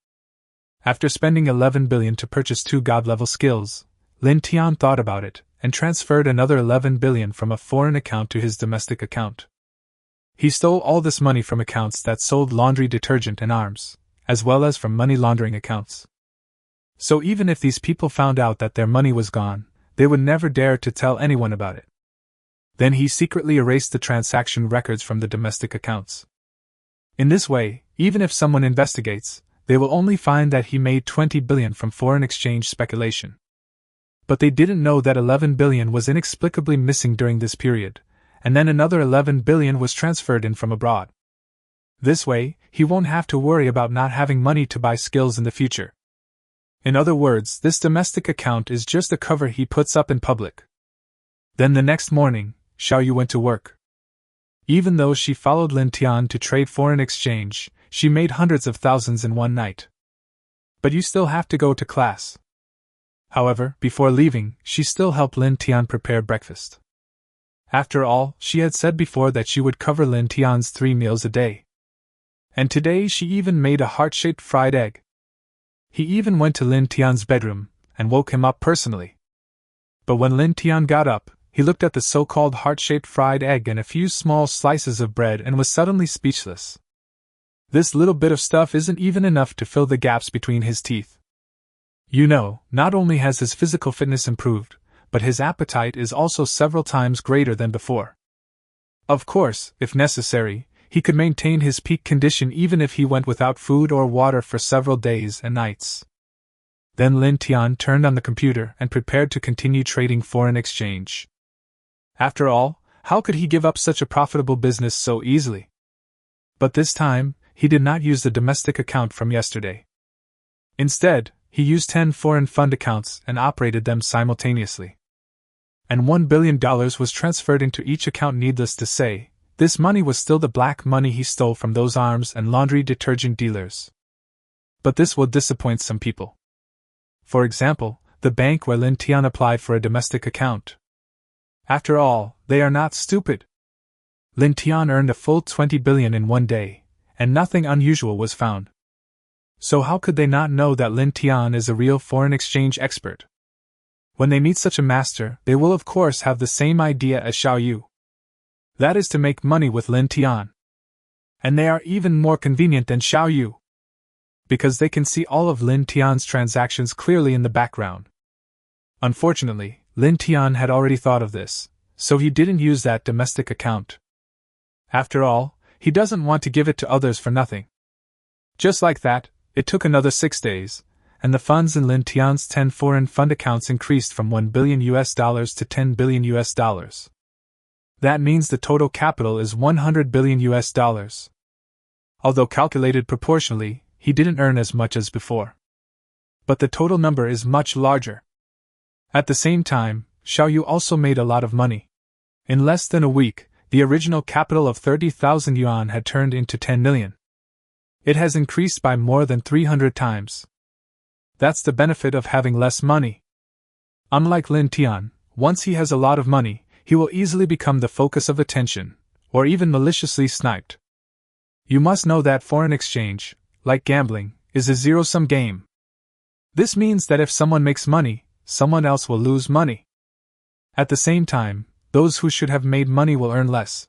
After spending 11 billion to purchase 2 god-level skills, Lin Tian thought about it, and transferred another 11 billion from a foreign account to his domestic account. He stole all this money from accounts that sold laundry detergent and arms, as well as from money laundering accounts. So even if these people found out that their money was gone, they would never dare to tell anyone about it. Then he secretly erased the transaction records from the domestic accounts. In this way, even if someone investigates, they will only find that he made 20 billion from foreign exchange speculation. But they didn't know that 11 billion was inexplicably missing during this period, and then another 11 billion was transferred in from abroad. This way, he won't have to worry about not having money to buy skills in the future. In other words, this domestic account is just a cover he puts up in public. Then the next morning, Xiaoyu went to work. Even though she followed Lin Tian to trade foreign exchange, she made hundreds of thousands in one night. But you still have to go to class. However, before leaving, she still helped Lin Tian prepare breakfast. After all, she had said before that she would cover Lin Tian's 3 meals a day. And today she even made a heart-shaped fried egg. He even went to Lin Tian's bedroom, and woke him up personally. But when Lin Tian got up, he looked at the so-called heart-shaped fried egg and a few small slices of bread and was suddenly speechless. This little bit of stuff isn't even enough to fill the gaps between his teeth. You know, not only has his physical fitness improved, but his appetite is also several times greater than before. Of course, if necessary, he could maintain his peak condition even if he went without food or water for several days and nights. Then Lin Tian turned on the computer and prepared to continue trading foreign exchange. After all, how could he give up such a profitable business so easily? But this time, he did not use the domestic account from yesterday. Instead, he used 10 foreign fund accounts and operated them simultaneously. And $1 billion was transferred into each account. Needless to say, this money was still the black money he stole from those arms and laundry detergent dealers. But this will disappoint some people. For example, the bank where Lin Tian applied for a domestic account. After all, they are not stupid. Lin Tian earned a full 20 billion in one day, and nothing unusual was found. So how could they not know that Lin Tian is a real foreign exchange expert? When they meet such a master, they will of course have the same idea as Xiaoyu. That is to make money with Lin Tian. And they are even more convenient than Xiaoyu, because they can see all of Lin Tian's transactions clearly in the background. Unfortunately, Lin Tian had already thought of this, so he didn't use that domestic account. After all, he doesn't want to give it to others for nothing. Just like that, it took another 6 days, and the funds in Lin Tian's 10 foreign fund accounts increased from $1 billion to $10 billion. That means the total capital is $100 billion. Although calculated proportionally, he didn't earn as much as before. But the total number is much larger. At the same time, Xiaoyu also made a lot of money. In less than a week, the original capital of 30,000 yuan had turned into 10 million. It has increased by more than 300 times. That's the benefit of having less money. Unlike Lin Tian, once he has a lot of money, he will easily become the focus of attention, or even maliciously sniped. You must know that foreign exchange, like gambling, is a zero-sum game. This means that if someone makes money, someone else will lose money. At the same time, those who should have made money will earn less.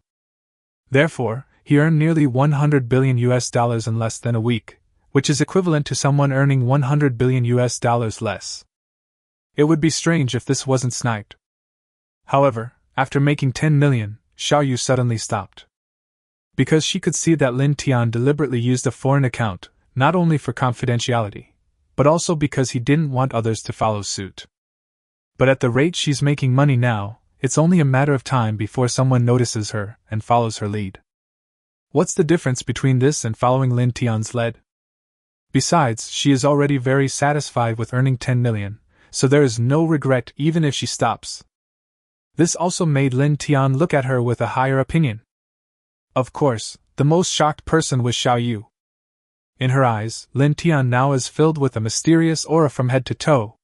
Therefore, he earned nearly $100 billion in less than a week, which is equivalent to someone earning $100 billion less. It would be strange if this wasn't sniped. However, after making 10 million, Xiaoyu suddenly stopped. Because she could see that Lin Tian deliberately used a foreign account, not only for confidentiality, but also because he didn't want others to follow suit. But at the rate she's making money now, it's only a matter of time before someone notices her and follows her lead. What's the difference between this and following Lin Tian's lead? Besides, she is already very satisfied with earning 10 million, so there is no regret even if she stops. This also made Lin Tian look at her with a higher opinion. Of course, the most shocked person was Xiao Yu. In her eyes, Lin Tian now is filled with a mysterious aura from head to toe.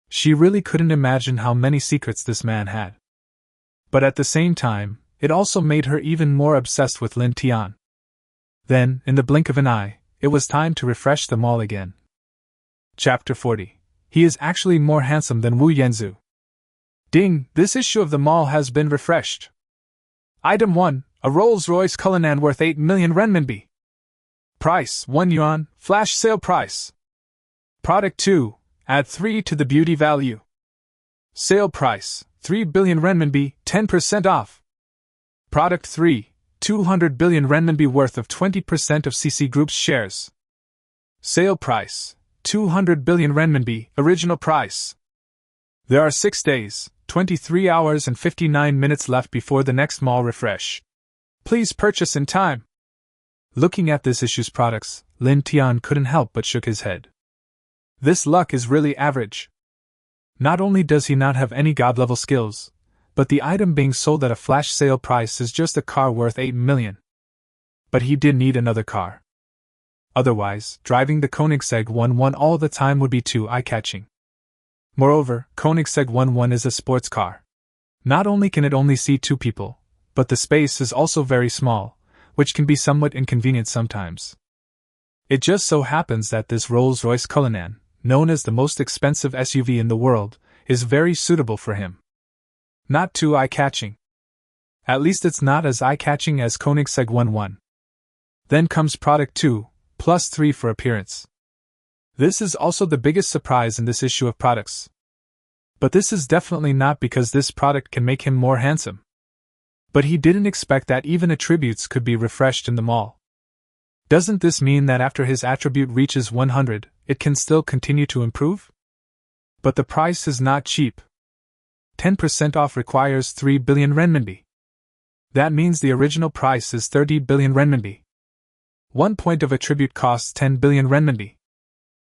She really couldn't imagine how many secrets this man had. But at the same time, it also made her even more obsessed with Lin Tian. Then, in the blink of an eye, it was time to refresh them all again. Chapter 40. He is actually more handsome than Wu Yanzu. Ding! This issue of the mall has been refreshed. Item 1. A Rolls-Royce Cullinan worth 8 million renminbi. Price, 1 yuan, flash sale price. Product 2. Add 3 to the beauty value. Sale price, 3 billion renminbi, 10% off. Product 3. 200 billion renminbi worth of 20% of CC Group's shares. Sale price, 200 billion renminbi, original price. There are 6 days, 23 hours and 59 minutes left before the next mall refresh. Please purchase in time. Looking at this issue's products, Lin Tian couldn't help but shook his head. This luck is really average. Not only does he not have any god-level skills, but the item being sold at a flash sale price is just a car worth 8 million. But he did need another car. Otherwise, driving the Koenigsegg 1-1 all the time would be too eye-catching. Moreover, Koenigsegg 1-1 is a sports car. Not only can it only seat 2 people, but the space is also very small, which can be somewhat inconvenient sometimes. It just so happens that this Rolls-Royce Cullinan, known as the most expensive SUV in the world, is very suitable for him. Not too eye-catching. At least it's not as eye-catching as Koenigsegg 1-1. Then comes product 2, plus 3 for appearance. This is also the biggest surprise in this issue of products. But this is definitely not because this product can make him more handsome. But he didn't expect that even attributes could be refreshed in the mall. Doesn't this mean that after his attribute reaches 100, it can still continue to improve? But the price is not cheap. 10% off requires 3 billion renminbi. That means the original price is 30 billion renminbi. 1 point of attribute costs 10 billion renminbi.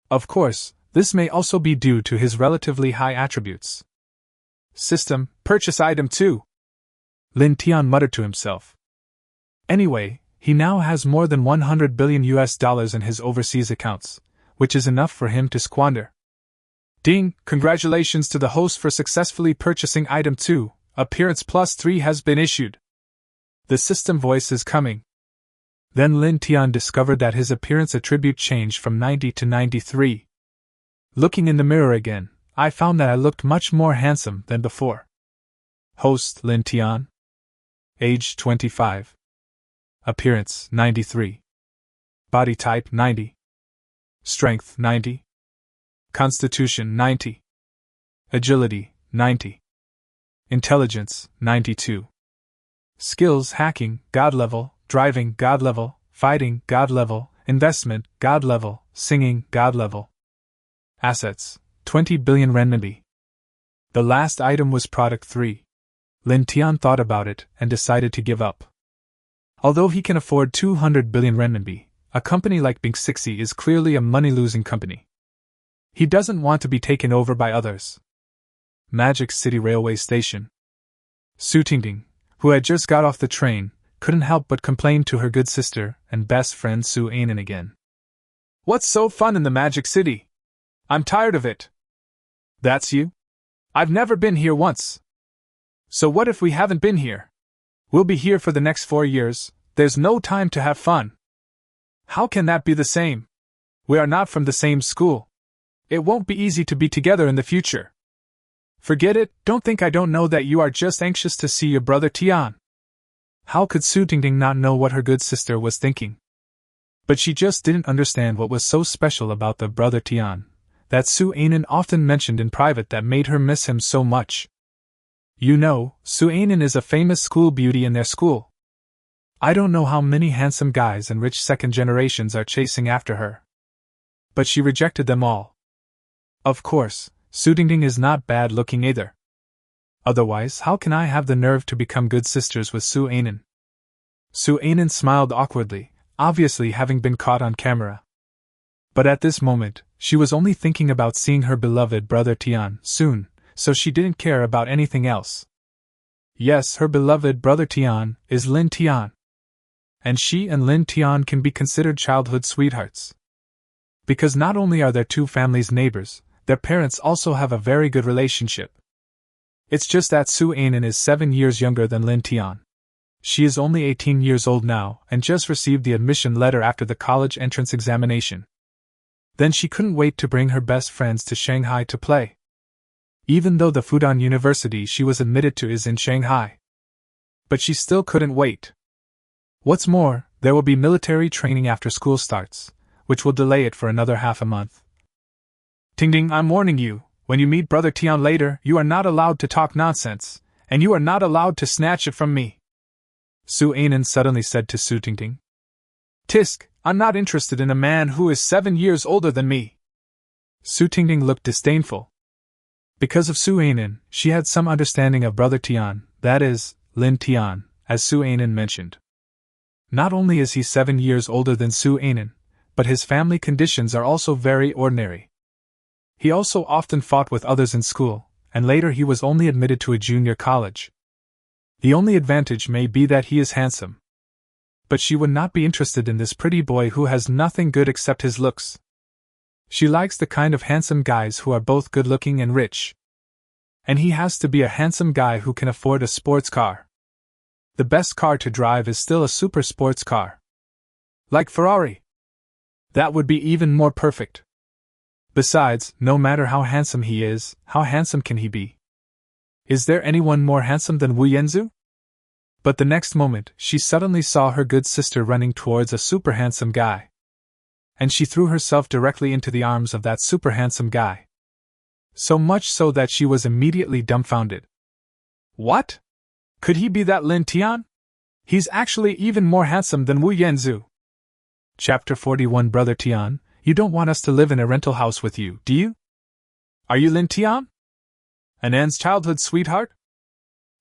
Of course, this may also be due to his relatively high attributes. System, purchase item 2. Lin Tian muttered to himself. Anyway, he now has more than $100 billion in his overseas accounts, which is enough for him to squander. Ding! Congratulations to the host for successfully purchasing item 2, appearance plus 3 has been issued. The system voice is coming. Then Lin Tian discovered that his appearance attribute changed from 90 to 93. Looking in the mirror again, I found that I looked much more handsome than before. Host Lin Tian. Age 25. Appearance 93. Body type 90. Strength 90. Constitution 90. Agility 90. Intelligence 92. Skills hacking God level, driving God level, fighting God level, investment God level, singing God level. Assets 20 billion renminbi. The last item was product 3. Lin Tian thought about it and decided to give up. Although he can afford 200 billion renminbi, a company like Bing Sixi is clearly a money-losing company. He doesn't want to be taken over by others. Magic City Railway Station. Su Tingting, who had just got off the train, couldn't help but complain to her good sister and best friend Su Anan again. What's so fun in the Magic City? I'm tired of it. That's you? I've never been here once. So what if we haven't been here? We'll be here for the next 4 years, there's no time to have fun. How can that be the same? We are not from the same school. It won't be easy to be together in the future. Forget it, don't think I don't know that you are just anxious to see your brother Tian. How could Su Tingting not know what her good sister was thinking? But she just didn't understand what was so special about the brother Tian, that Su Anan often mentioned in private that made her miss him so much. You know, Su Anan is a famous school beauty in their school. I don't know how many handsome guys and rich second generations are chasing after her. but she rejected them all. Of course, Su Tingting is not bad looking either. Otherwise, how can I have the nerve to become good sisters with Su Anan? Su Anan smiled awkwardly, obviously having been caught on camera. But at this moment, she was only thinking about seeing her beloved brother Tian soon, so she didn't care about anything else. Yes, her beloved brother Tian is Lin Tian. And she and Lin Tian can be considered childhood sweethearts. Because not only are their two families neighbors, their parents also have a very good relationship. It's just that Su Anan is 7 years younger than Lin Tian. She is only 18 years old now and just received the admission letter after the college entrance examination. Then she couldn't wait to bring her best friends to Shanghai to play. Even though the Fudan University she was admitted to is in Shanghai. But she still couldn't wait. What's more, there will be military training after school starts, which will delay it for another half a month. Tingting, I'm warning you, when you meet Brother Tian later, you are not allowed to talk nonsense, and you are not allowed to snatch it from me. Su Anan suddenly said to Su Tingting. Tisk, I'm not interested in a man who is 7 years older than me. Su Tingting looked disdainful. Because of Su Anan, she had some understanding of Brother Tian, that is, Lin Tian, as Su Anan mentioned. Not only is he 7 years older than Su Anan, but his family conditions are also very ordinary. He also often fought with others in school, and later he was only admitted to a junior college. The only advantage may be that he is handsome. But she would not be interested in this pretty boy who has nothing good except his looks. She likes the kind of handsome guys who are both good-looking and rich. And he has to be a handsome guy who can afford a sports car. The best car to drive is still a super sports car. Like Ferrari. That would be even more perfect. Besides, no matter how handsome he is, how handsome can he be? Is there anyone more handsome than Wu Yanzu? But the next moment, she suddenly saw her good sister running towards a super handsome guy. And she threw herself directly into the arms of that super handsome guy. So much so that she was immediately dumbfounded. What? Could he be that Lin Tian? He's actually even more handsome than Wu Yanzu. Chapter 41 Brother Tian, you don't want us to live in a rental house with you, do you? Are you Lin Tian? Anan's childhood sweetheart?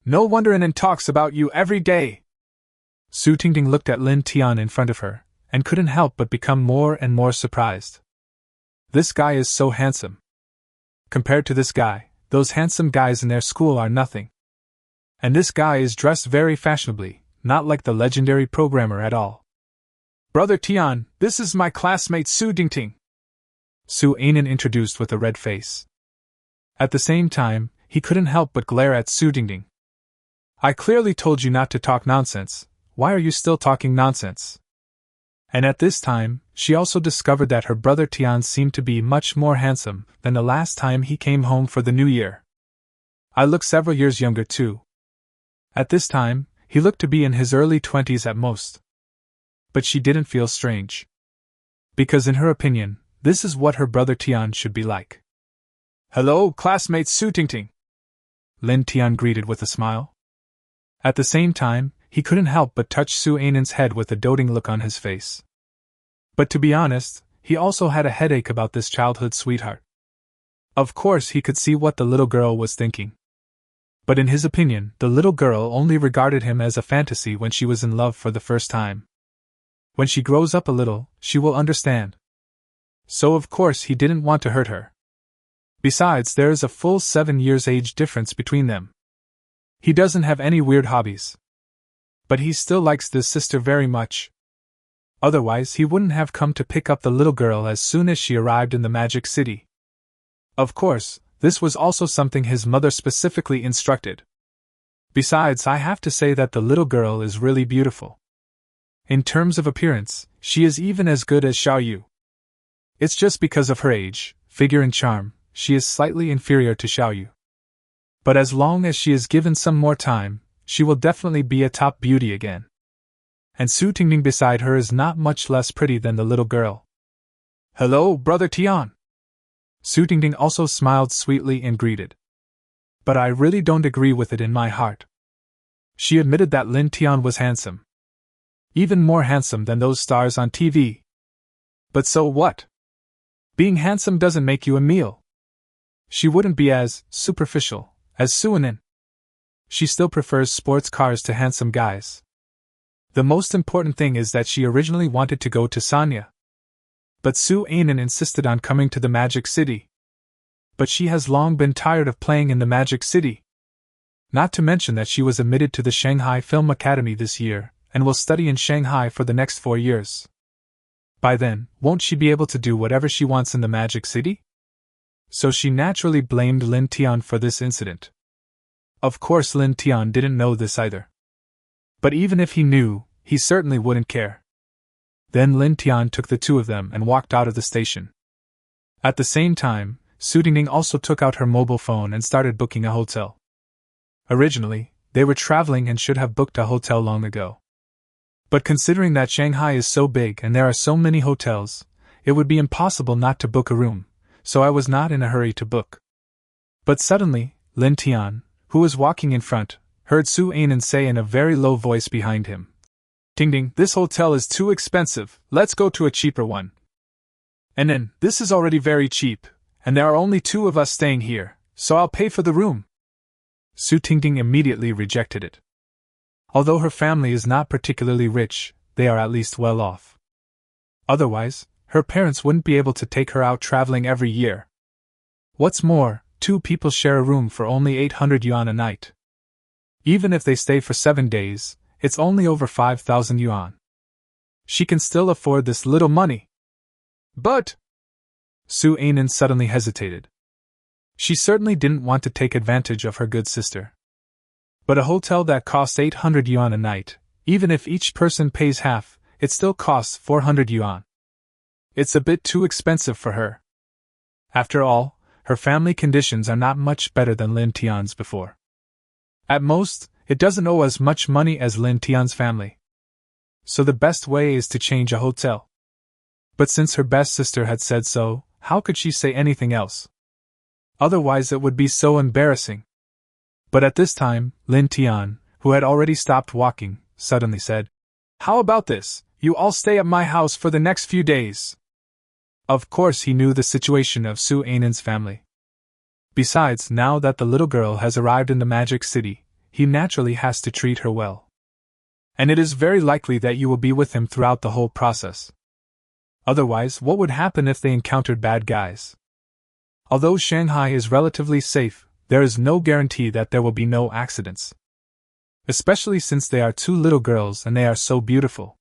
No wonder Anan talks about you every day. Su Tingting looked at Lin Tian in front of her, and couldn't help but become more and more surprised. This guy is so handsome. Compared to this guy, those handsome guys in their school are nothing. And this guy is dressed very fashionably, not like the legendary programmer at all. Brother Tian, this is my classmate Su Tingting. Su Anan introduced with a red face. At the same time, he couldn't help but glare at Su Tingting. I clearly told you not to talk nonsense, why are you still talking nonsense? And at this time, she also discovered that her brother Tian seemed to be much more handsome than the last time he came home for the new year. I look several years younger too. At this time, he looked to be in his early 20s at most. But she didn't feel strange. Because in her opinion, this is what her brother Tian should be like. Hello, classmate Su Tingting. Lin Tian greeted with a smile. At the same time, he couldn't help but touch Su Anan's head with a doting look on his face. But to be honest, he also had a headache about this childhood sweetheart. Of course he could see what the little girl was thinking. But in his opinion, the little girl only regarded him as a fantasy when she was in love for the first time. When she grows up a little, she will understand. So of course he didn't want to hurt her. Besides, there is a full 7 years age difference between them. He doesn't have any weird hobbies. But he still likes this sister very much. Otherwise he wouldn't have come to pick up the little girl as soon as she arrived in the Magic City. Of course, this was also something his mother specifically instructed. Besides, I have to say that the little girl is really beautiful. In terms of appearance, she is even as good as Xiao Yu. It's just because of her age, figure and charm, she is slightly inferior to Xiao Yu. But as long as she is given some more time, she will definitely be a top beauty again. And Su Tingting beside her is not much less pretty than the little girl. Hello, Brother Tian. Su Tingting also smiled sweetly and greeted. But I really don't agree with it in my heart. She admitted that Lin Tian was handsome. Even more handsome than those stars on TV. But so what? Being handsome doesn't make you a meal. She wouldn't be as superficial as Su Anan. She still prefers sports cars to handsome guys. The most important thing is that she originally wanted to go to Sanya. But Su Anan insisted on coming to the Magic City. But she has long been tired of playing in the Magic City. Not to mention that she was admitted to the Shanghai Film Academy this year, and will study in Shanghai for the next 4 years. By then, won't she be able to do whatever she wants in the Magic City? So she naturally blamed Lin Tian for this incident. Of course Lin Tian didn't know this either. But even if he knew, he certainly wouldn't care. Then Lin Tian took the two of them and walked out of the station. At the same time, Su Tingting also took out her mobile phone and started booking a hotel. Originally, they were traveling and should have booked a hotel long ago. But considering that Shanghai is so big and there are so many hotels, it would be impossible not to book a room, so I was not in a hurry to book. But suddenly, Lin Tian, who was walking in front, heard Su Anan say in a very low voice behind him, "Tingting, this hotel is too expensive, let's go to a cheaper one." "And then, this is already very cheap, and there are only 2 of us staying here, so I'll pay for the room." Su Tingting immediately rejected it. Although her family is not particularly rich, they are at least well off. Otherwise, her parents wouldn't be able to take her out traveling every year. What's more, 2 people share a room for only 800 yuan a night. Even if they stay for 7 days, it's only over 5,000 yuan. She can still afford this little money. But Su Anan suddenly hesitated. She certainly didn't want to take advantage of her good sister. But a hotel that costs 800 yuan a night, even if each person pays half, it still costs 400 yuan. It's a bit too expensive for her. After all, her family conditions are not much better than Lin Tian's before. At most, it doesn't owe as much money as Lin Tian's family. So the best way is to change a hotel. But since her best sister had said so, how could she say anything else? Otherwise it would be so embarrassing. But at this time, Lin Tian, who had already stopped walking, suddenly said, "How about this? You all stay at my house for the next few days." Of course he knew the situation of Su Anan's family. Besides, now that the little girl has arrived in the Magic City, he naturally has to treat her well. And it is very likely that you will be with him throughout the whole process. Otherwise, what would happen if they encountered bad guys? Although Shanghai is relatively safe, there is no guarantee that there will be no accidents. Especially since they are 2 little girls and they are so beautiful.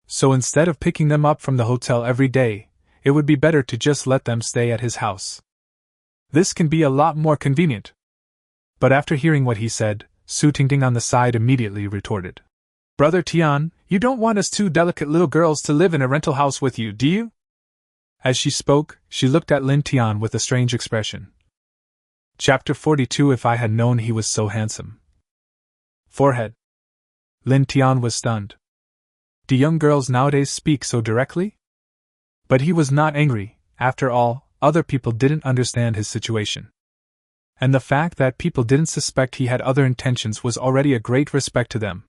So instead of picking them up from the hotel every day, it would be better to just let them stay at his house. This can be a lot more convenient. But after hearing what he said, Su Tingting on the side immediately retorted, "Brother Tian, you don't want us 2 delicate little girls to live in a rental house with you, do you?" As she spoke, she looked at Lin Tian with a strange expression. Chapter 42 If I had known he was so handsome. Forehead. Lin Tian was stunned. Do young girls nowadays speak so directly? But he was not angry. After all, other people didn't understand his situation. And the fact that people didn't suspect he had other intentions was already a great respect to them.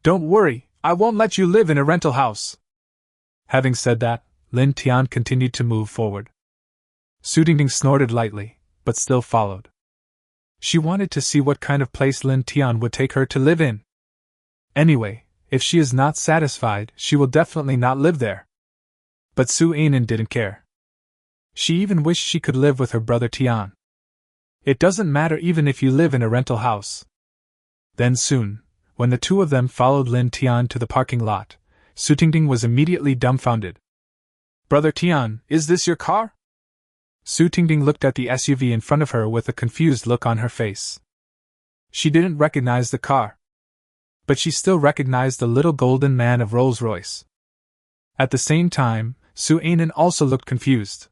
"Don't worry, I won't let you live in a rental house." Having said that, Lin Tian continued to move forward. Su Tingting snorted lightly, but still followed. She wanted to see what kind of place Lin Tian would take her to live in. Anyway, if she is not satisfied, she will definitely not live there. But Su Anan didn't care. She even wished she could live with her brother Tian. It doesn't matter even if you live in a rental house. Then soon, when the 2 of them followed Lin Tian to the parking lot, Su Tingting was immediately dumbfounded. "Brother Tian, is this your car?" Su Tingting looked at the SUV in front of her with a confused look on her face. She didn't recognize the car. But she still recognized the little golden man of Rolls-Royce. At the same time, Su Anan also looked confused.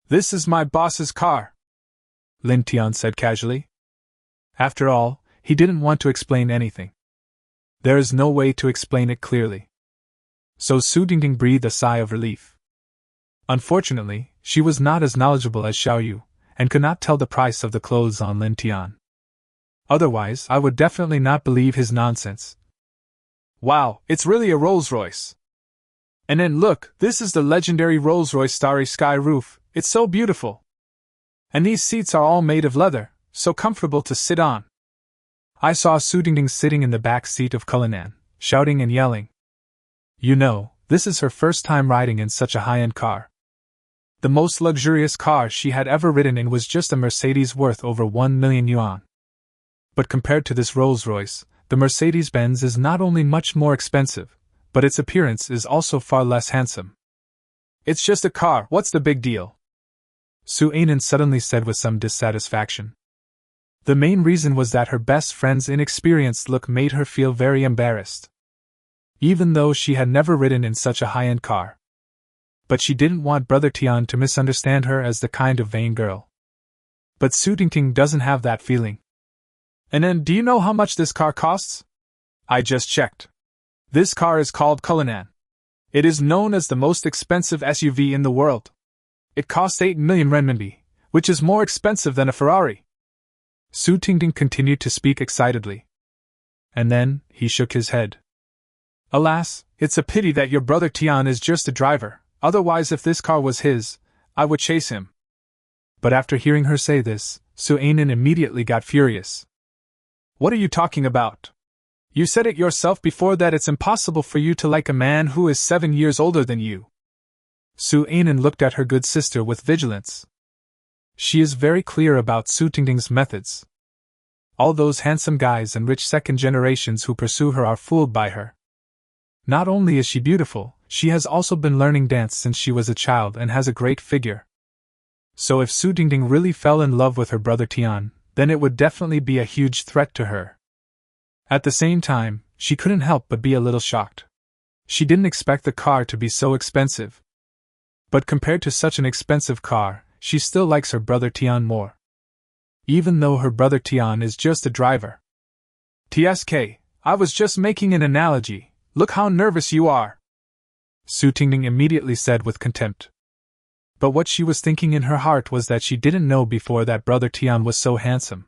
"This is my boss's car," Lin Tian said casually. After all, he didn't want to explain anything. There is no way to explain it clearly. So Su Tingting breathed a sigh of relief. Unfortunately, she was not as knowledgeable as Xiao Yu, and could not tell the price of the clothes on Lin Tian. Otherwise, I would definitely not believe his nonsense. "Wow, it's really a Rolls-Royce. And then look, this is the legendary Rolls-Royce Starry Sky roof, it's so beautiful. And these seats are all made of leather, so comfortable to sit on. I saw Su Dingding sitting in the back seat of Cullinan, shouting and yelling. You know, this is her first time riding in such a high-end car. The most luxurious car she had ever ridden in was just a Mercedes worth over 1 million yuan. But compared to this Rolls-Royce, the Mercedes-Benz is not only much more expensive, but its appearance is also far less handsome. It's just a car, what's the big deal? Su Anan suddenly said with some dissatisfaction. The main reason was that her best friend's inexperienced look made her feel very embarrassed. Even though she had never ridden in such a high-end car. But she didn't want Brother Tian to misunderstand her as the kind of vain girl. But Su Dingding doesn't have that feeling. And then, do you know how much this car costs? I just checked. This car is called Cullinan. It is known as the most expensive SUV in the world. It costs 8 million renminbi, which is more expensive than a Ferrari. Su Dingding continued to speak excitedly. And then, he shook his head. Alas, it's a pity that your brother Tian is just a driver, otherwise if this car was his, I would chase him. But after hearing her say this, Su Anan immediately got furious. What are you talking about? You said it yourself before that it's impossible for you to like a man who is 7 years older than you. Su Anan looked at her good sister with vigilance. She is very clear about Su Dingding's methods. All those handsome guys and rich second generations who pursue her are fooled by her. Not only is she beautiful, she has also been learning dance since she was a child and has a great figure. So if Su Dingding really fell in love with her brother Tian, then it would definitely be a huge threat to her. At the same time, she couldn't help but be a little shocked. She didn't expect the car to be so expensive. But compared to such an expensive car, she still likes her brother Tian more. Even though her brother Tian is just a driver. TSK, I was just making an analogy, look how nervous you are. Su Dingding immediately said with contempt. But what she was thinking in her heart was that she didn't know before that brother Tian was so handsome.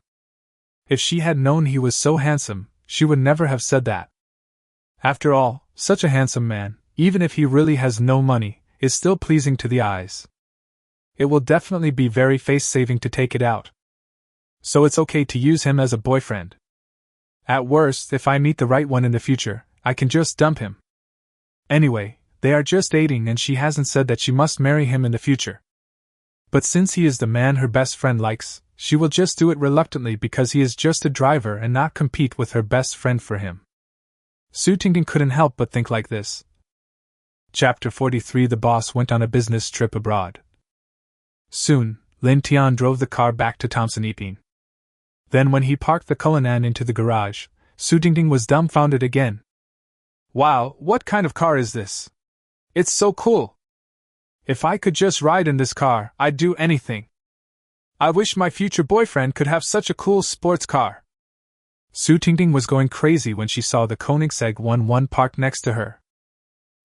If she had known he was so handsome, she would never have said that. After all, such a handsome man, even if he really has no money, is still pleasing to the eyes. It will definitely be very face-saving to take it out. So it's okay to use him as a boyfriend. At worst, if I meet the right one in the future, I can just dump him. Anyway, they are just dating and she hasn't said that she must marry him in the future. But since he is the man her best friend likes, she will just do it reluctantly because he is just a driver and not compete with her best friend for him. Su Dingding couldn't help but think like this. Chapter 43. The boss went on a business trip abroad. Soon, Lin Tian drove the car back to Thompson Epine. Then when he parked the Cullinan into the garage, Su Dingding was dumbfounded again. Wow, what kind of car is this? It's so cool. If I could just ride in this car, I'd do anything. I wish my future boyfriend could have such a cool sports car. Su Dingding was going crazy when she saw the Koenigsegg 1-1 parked next to her.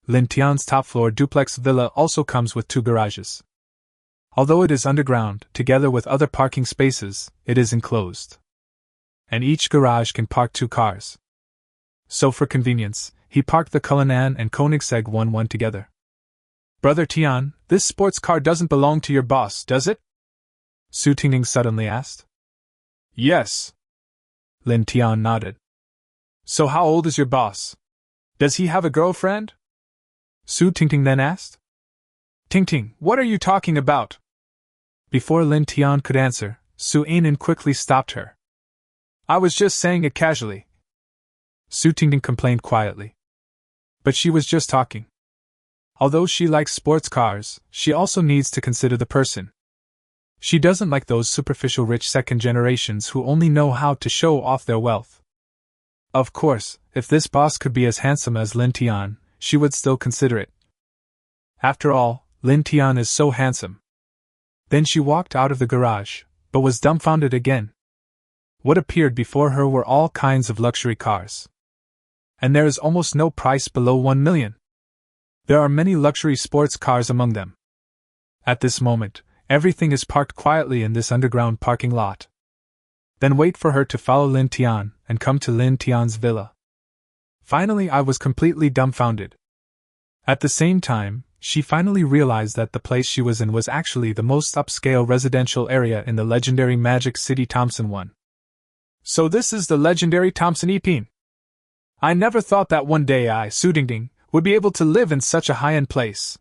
Lin Tian's top-floor duplex villa also comes with 2 garages. Although it is underground, together with other parking spaces, it is enclosed. And each garage can park 2 cars. So for convenience, he parked the Cullinan and Koenigsegg 1-1 together. Brother Tian, this sports car doesn't belong to your boss, does it? Su Dingding suddenly asked. Yes. Lin Tian nodded. So how old is your boss? Does he have a girlfriend? Su Dingding then asked. Ting, what are you talking about? Before Lin Tian could answer, Su Anan quickly stopped her. I was just saying it casually. Su Dingding complained quietly. But she was just talking. Although she likes sports cars, she also needs to consider the person. She doesn't like those superficial rich second generations who only know how to show off their wealth. Of course, if this boss could be as handsome as Lin Tian, she would still consider it. After all, Lin Tian is so handsome. Then she walked out of the garage, but was dumbfounded again. What appeared before her were all kinds of luxury cars. And there is almost no price below 1 million. There are many luxury sports cars among them. At this moment, everything is parked quietly in this underground parking lot. Then wait for her to follow Lin Tian and come to Lin Tian's villa. Finally, I was completely dumbfounded. At the same time, she finally realized that the place she was in was actually the most upscale residential area in the legendary Magic City Thompson one. So this is the legendary Thompson Epine. I never thought that one day I, Su Dingding, would be able to live in such a high-end place.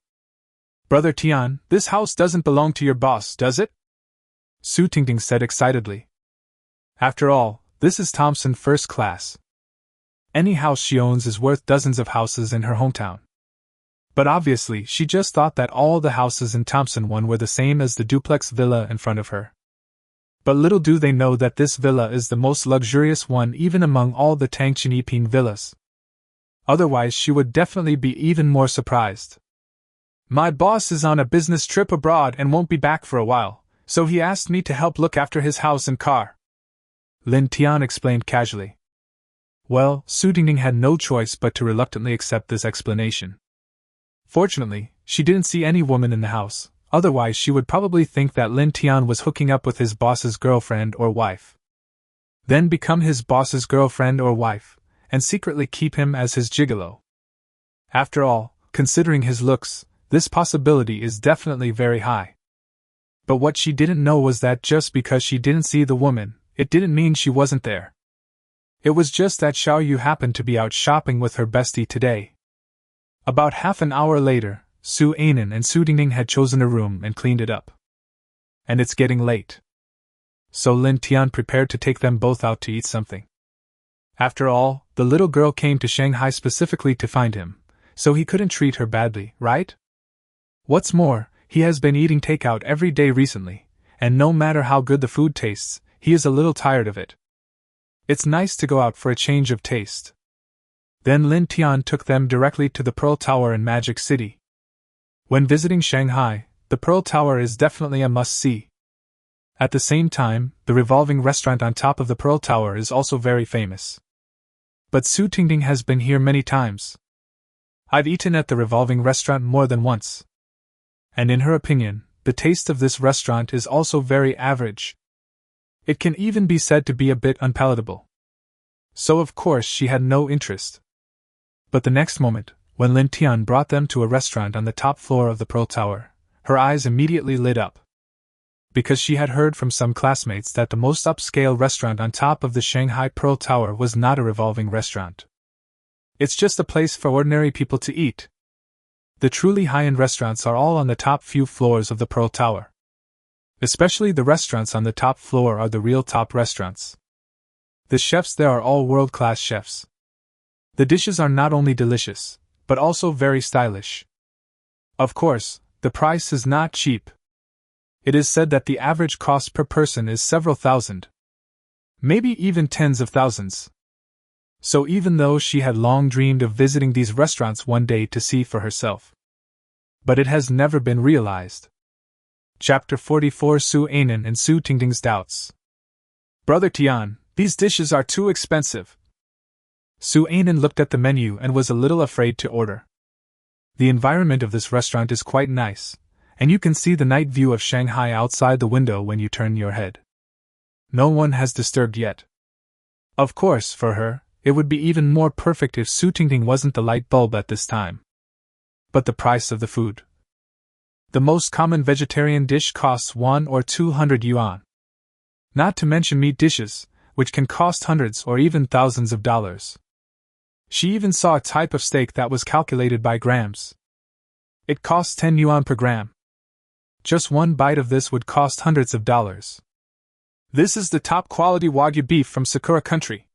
Brother Tian, this house doesn't belong to your boss, does it? Su Tingding said excitedly. After all, this is Thompson First Class. Any house she owns is worth dozens of houses in her hometown. But obviously, she just thought that all the houses in Thompson 1 were the same as the duplex villa in front of her. But little do they know that this villa is the most luxurious one even among all the Tangchin Epine villas. Otherwise, she would definitely be even more surprised. My boss is on a business trip abroad and won't be back for a while, so he asked me to help look after his house and car. Lin Tian explained casually. Well, Su Dingding had no choice but to reluctantly accept this explanation. Fortunately, she didn't see any woman in the house, otherwise she would probably think that Lin Tian was hooking up with his boss's girlfriend or wife. Then become his boss's girlfriend or wife, and secretly keep him as his gigolo. After all, considering his looks, this possibility is definitely very high. But what she didn't know was that just because she didn't see the woman, it didn't mean she wasn't there. It was just that Xiao Yu happened to be out shopping with her bestie today. About half an hour later, Su Anan and Su Dingding had chosen a room and cleaned it up. And it's getting late. So Lin Tian prepared to take them both out to eat something. After all, the little girl came to Shanghai specifically to find him, so he couldn't treat her badly, right? What's more, he has been eating takeout every day recently, and no matter how good the food tastes, he is a little tired of it. It's nice to go out for a change of taste. Then Lin Tian took them directly to the Pearl Tower in Magic City. When visiting Shanghai, the Pearl Tower is definitely a must-see. At the same time, the revolving restaurant on top of the Pearl Tower is also very famous. But Su Tingding has been here many times. I've eaten at the revolving restaurant more than once. And in her opinion, the taste of this restaurant is also very average. It can even be said to be a bit unpalatable. So of course she had no interest. But the next moment, when Lin Tian brought them to a restaurant on the top floor of the Pearl Tower, her eyes immediately lit up. Because she had heard from some classmates that the most upscale restaurant on top of the Shanghai Pearl Tower was not a revolving restaurant. It's just a place for ordinary people to eat. The truly high-end restaurants are all on the top few floors of the Pearl Tower. Especially the restaurants on the top floor are the real top restaurants. The chefs there are all world-class chefs. The dishes are not only delicious, but also very stylish. Of course, the price is not cheap. It is said that the average cost per person is several thousand. Maybe even tens of thousands. So even though she had long dreamed of visiting these restaurants one day to see for herself. But it has never been realized. Chapter 44 Su Anan and Su Tingding's Doubts. Brother Tian, these dishes are too expensive. Su Anan looked at the menu and was a little afraid to order. The environment of this restaurant is quite nice, and you can see the night view of Shanghai outside the window when you turn your head. No one has disturbed yet. Of course, for her, it would be even more perfect if Su Tingding wasn't the light bulb at this time. But the price of the food. The most common vegetarian dish costs 1 or 200 yuan. Not to mention meat dishes, which can cost hundreds or even thousands of dollars. She even saw a type of steak that was calculated by grams. It costs 10 yuan per gram. Just one bite of this would cost hundreds of dollars. This is the top quality Wagyu beef from Sakura country.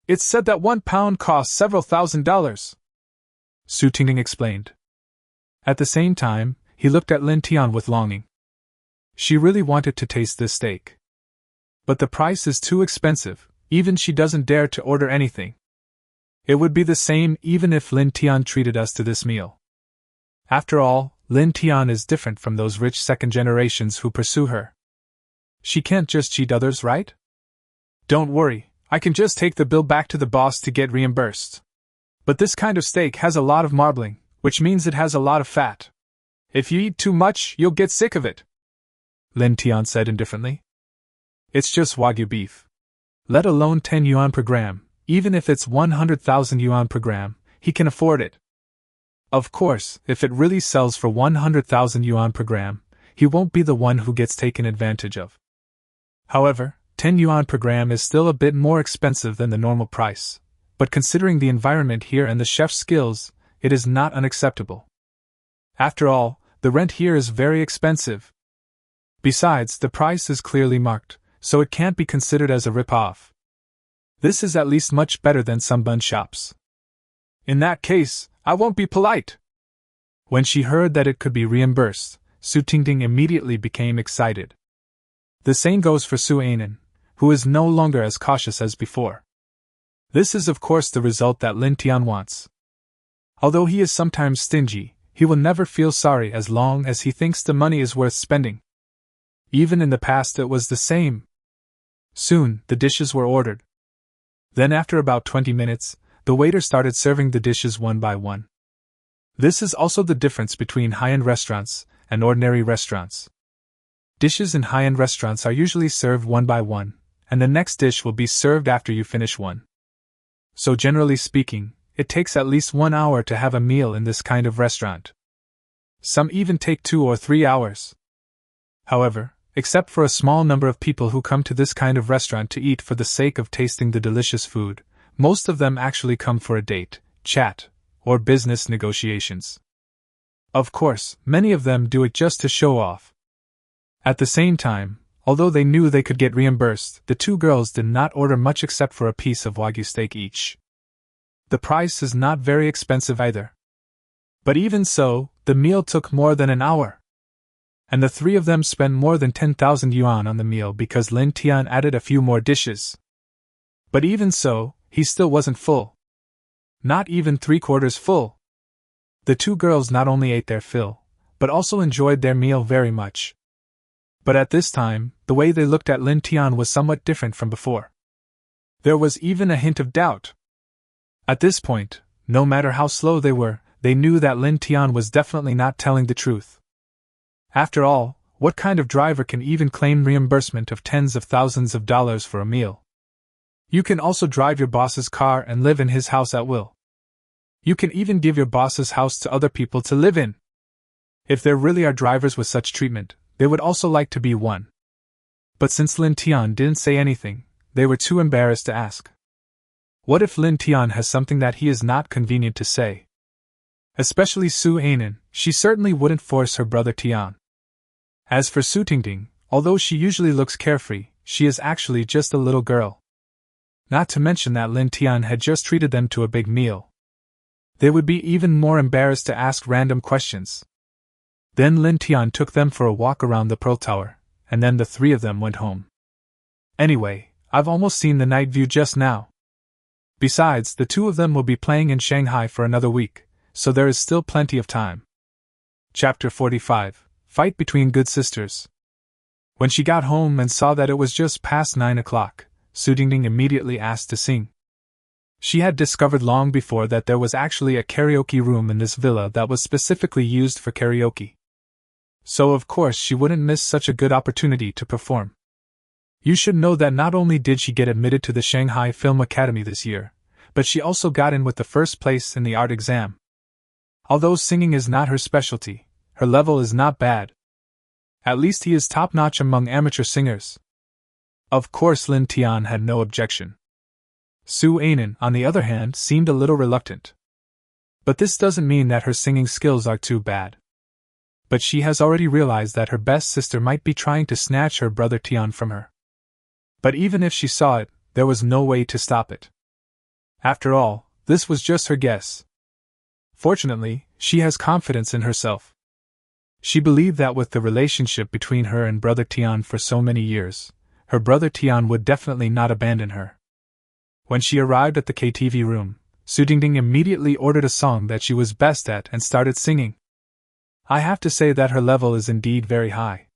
It's said that 1 pound costs several $1,000s. Su Tingding explained. At the same time, he looked at Lin Tian with longing. She really wanted to taste this steak. But the price is too expensive, even she doesn't dare to order anything. It would be the same even if Lin Tian treated us to this meal. After all, Lin Tian is different from those rich second generations who pursue her. She can't just cheat others, right? Don't worry, I can just take the bill back to the boss to get reimbursed. But this kind of steak has a lot of marbling, which means it has a lot of fat. If you eat too much, you'll get sick of it, Lin Tian said indifferently. It's just Wagyu beef. Let alone 10 yuan per gram, even if it's 100,000 yuan per gram, he can afford it. Of course, if it really sells for 100,000 yuan per gram, he won't be the one who gets taken advantage of. However, 10 yuan per gram is still a bit more expensive than the normal price, but considering the environment here and the chef's skills, it is not unacceptable. After all, the rent here is very expensive. Besides, the price is clearly marked, so it can't be considered as a rip-off. This is at least much better than some bun shops. In that case, I won't be polite. When she heard that it could be reimbursed, Su Tingting immediately became excited. The same goes for Su Anan, who is no longer as cautious as before. This is of course the result that Lin Tian wants. Although he is sometimes stingy, he will never feel sorry as long as he thinks the money is worth spending. Even in the past it was the same. Soon, the dishes were ordered. Then after about 20 minutes, the waiter started serving the dishes one by one. This is also the difference between high-end restaurants and ordinary restaurants. Dishes in high-end restaurants are usually served one by one, and the next dish will be served after you finish one. So generally speaking, it takes at least 1 hour to have a meal in this kind of restaurant. Some even take 2 or 3 hours. However, except for a small number of people who come to this kind of restaurant to eat for the sake of tasting the delicious food, most of them actually come for a date, chat, or business negotiations. Of course, many of them do it just to show off. At the same time, although they knew they could get reimbursed, the two girls did not order much except for a piece of wagyu steak each. The price is not very expensive either. But even so, the meal took more than an hour. And the three of them spent more than 10,000 yuan on the meal because Lin Tian added a few more dishes. But even so, he still wasn't full. Not even 3/4 full. The two girls not only ate their fill, but also enjoyed their meal very much. But at this time, the way they looked at Lin Tian was somewhat different from before. There was even a hint of doubt. At this point, no matter how slow they were, they knew that Lin Tian was definitely not telling the truth. After all, what kind of driver can even claim reimbursement of tens of thousands of dollars for a meal? You can also drive your boss's car and live in his house at will. You can even give your boss's house to other people to live in. If there really are drivers with such treatment, they would also like to be one. But since Lin Tian didn't say anything, they were too embarrassed to ask. What if Lin Tian has something that he is not convenient to say? Especially Su Anan, she certainly wouldn't force her brother Tian. As for Su Tingting, although she usually looks carefree, she is actually just a little girl. Not to mention that Lin Tian had just treated them to a big meal. They would be even more embarrassed to ask random questions. Then Lin Tian took them for a walk around the Pearl Tower, and then the three of them went home. Anyway, I've almost seen the night view just now. Besides, the two of them will be playing in Shanghai for another week, so there is still plenty of time. Chapter 45. Fight between good sisters. When she got home and saw that it was just past 9 o'clock, Su Tingting immediately asked to sing. She had discovered long before that there was actually a karaoke room in this villa that was specifically used for karaoke. So of course she wouldn't miss such a good opportunity to perform. You should know that not only did she get admitted to the Shanghai Film Academy this year, but she also got in with the first place in the art exam. Although singing is not her specialty, her level is not bad. At least he is top-notch among amateur singers. Of course Lin Tian had no objection. Su Anan, on the other hand, seemed a little reluctant. But this doesn't mean that her singing skills are too bad. But she has already realized that her best sister might be trying to snatch her brother Tian from her. But even if she saw it, there was no way to stop it. After all, this was just her guess. Fortunately, she has confidence in herself. She believed that with the relationship between her and brother Tian for so many years, her brother Tian would definitely not abandon her. When she arrived at the KTV room, Su Tingting immediately ordered a song that she was best at and started singing. I have to say that her level is indeed very high.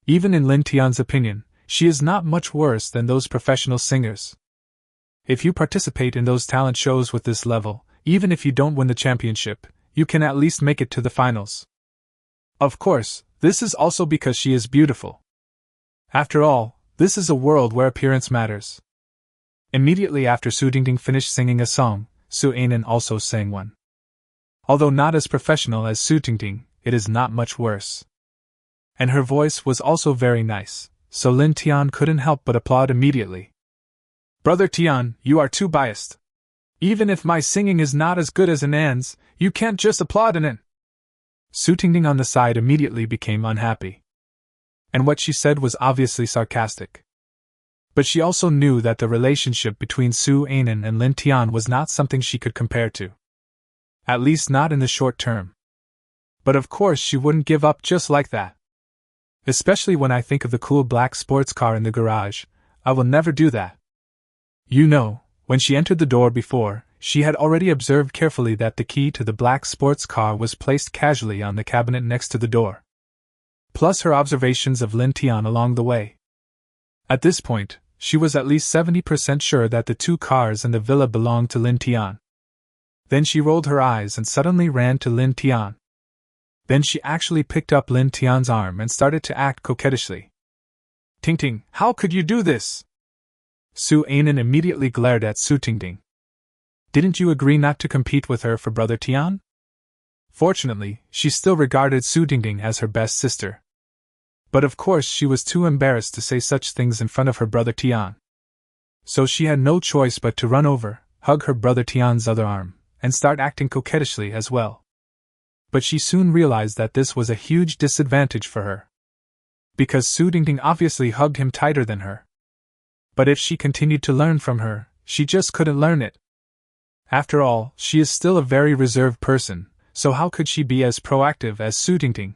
Even in Lin Tian's opinion, she is not much worse than those professional singers. If you participate in those talent shows with this level, even if you don't win the championship, you can at least make it to the finals. Of course, this is also because she is beautiful. After all, this is a world where appearance matters. Immediately after Su Tingting finished singing a song, Su Anan also sang one. Although not as professional as Su Tingting, it is not much worse. And her voice was also very nice, so Lin Tian couldn't help but applaud immediately. Brother Tian, you are too biased. Even if my singing is not as good as Anan's, you can't just applaud Anan. Su Tingting on the side immediately became unhappy. And what she said was obviously sarcastic. But she also knew that the relationship between Su Anan and Lin Tian was not something she could compare to. At least not in the short term. But of course she wouldn't give up just like that. Especially when I think of the cool black sports car in the garage, I will never do that. You know, when she entered the door before, she had already observed carefully that the key to the black sports car was placed casually on the cabinet next to the door. Plus her observations of Lin Tian along the way. At this point, she was at least 70% sure that the two cars and the villa belonged to Lin Tian. Then she rolled her eyes and suddenly ran to Lin Tian. Then she actually picked up Lin Tian's arm and started to act coquettishly. Tingting, how could you do this? Su Anan immediately glared at Su Tingting. Didn't you agree not to compete with her for Brother Tian? Fortunately, she still regarded Su Tingting as her best sister. But of course she was too embarrassed to say such things in front of her brother Tian. So she had no choice but to run over, hug her brother Tian's other arm, and start acting coquettishly as well. But she soon realized that this was a huge disadvantage for her. Because Su Tingting obviously hugged him tighter than her. But if she continued to learn from her, she just couldn't learn it. After all, she is still a very reserved person, so how could she be as proactive as Su Tingting?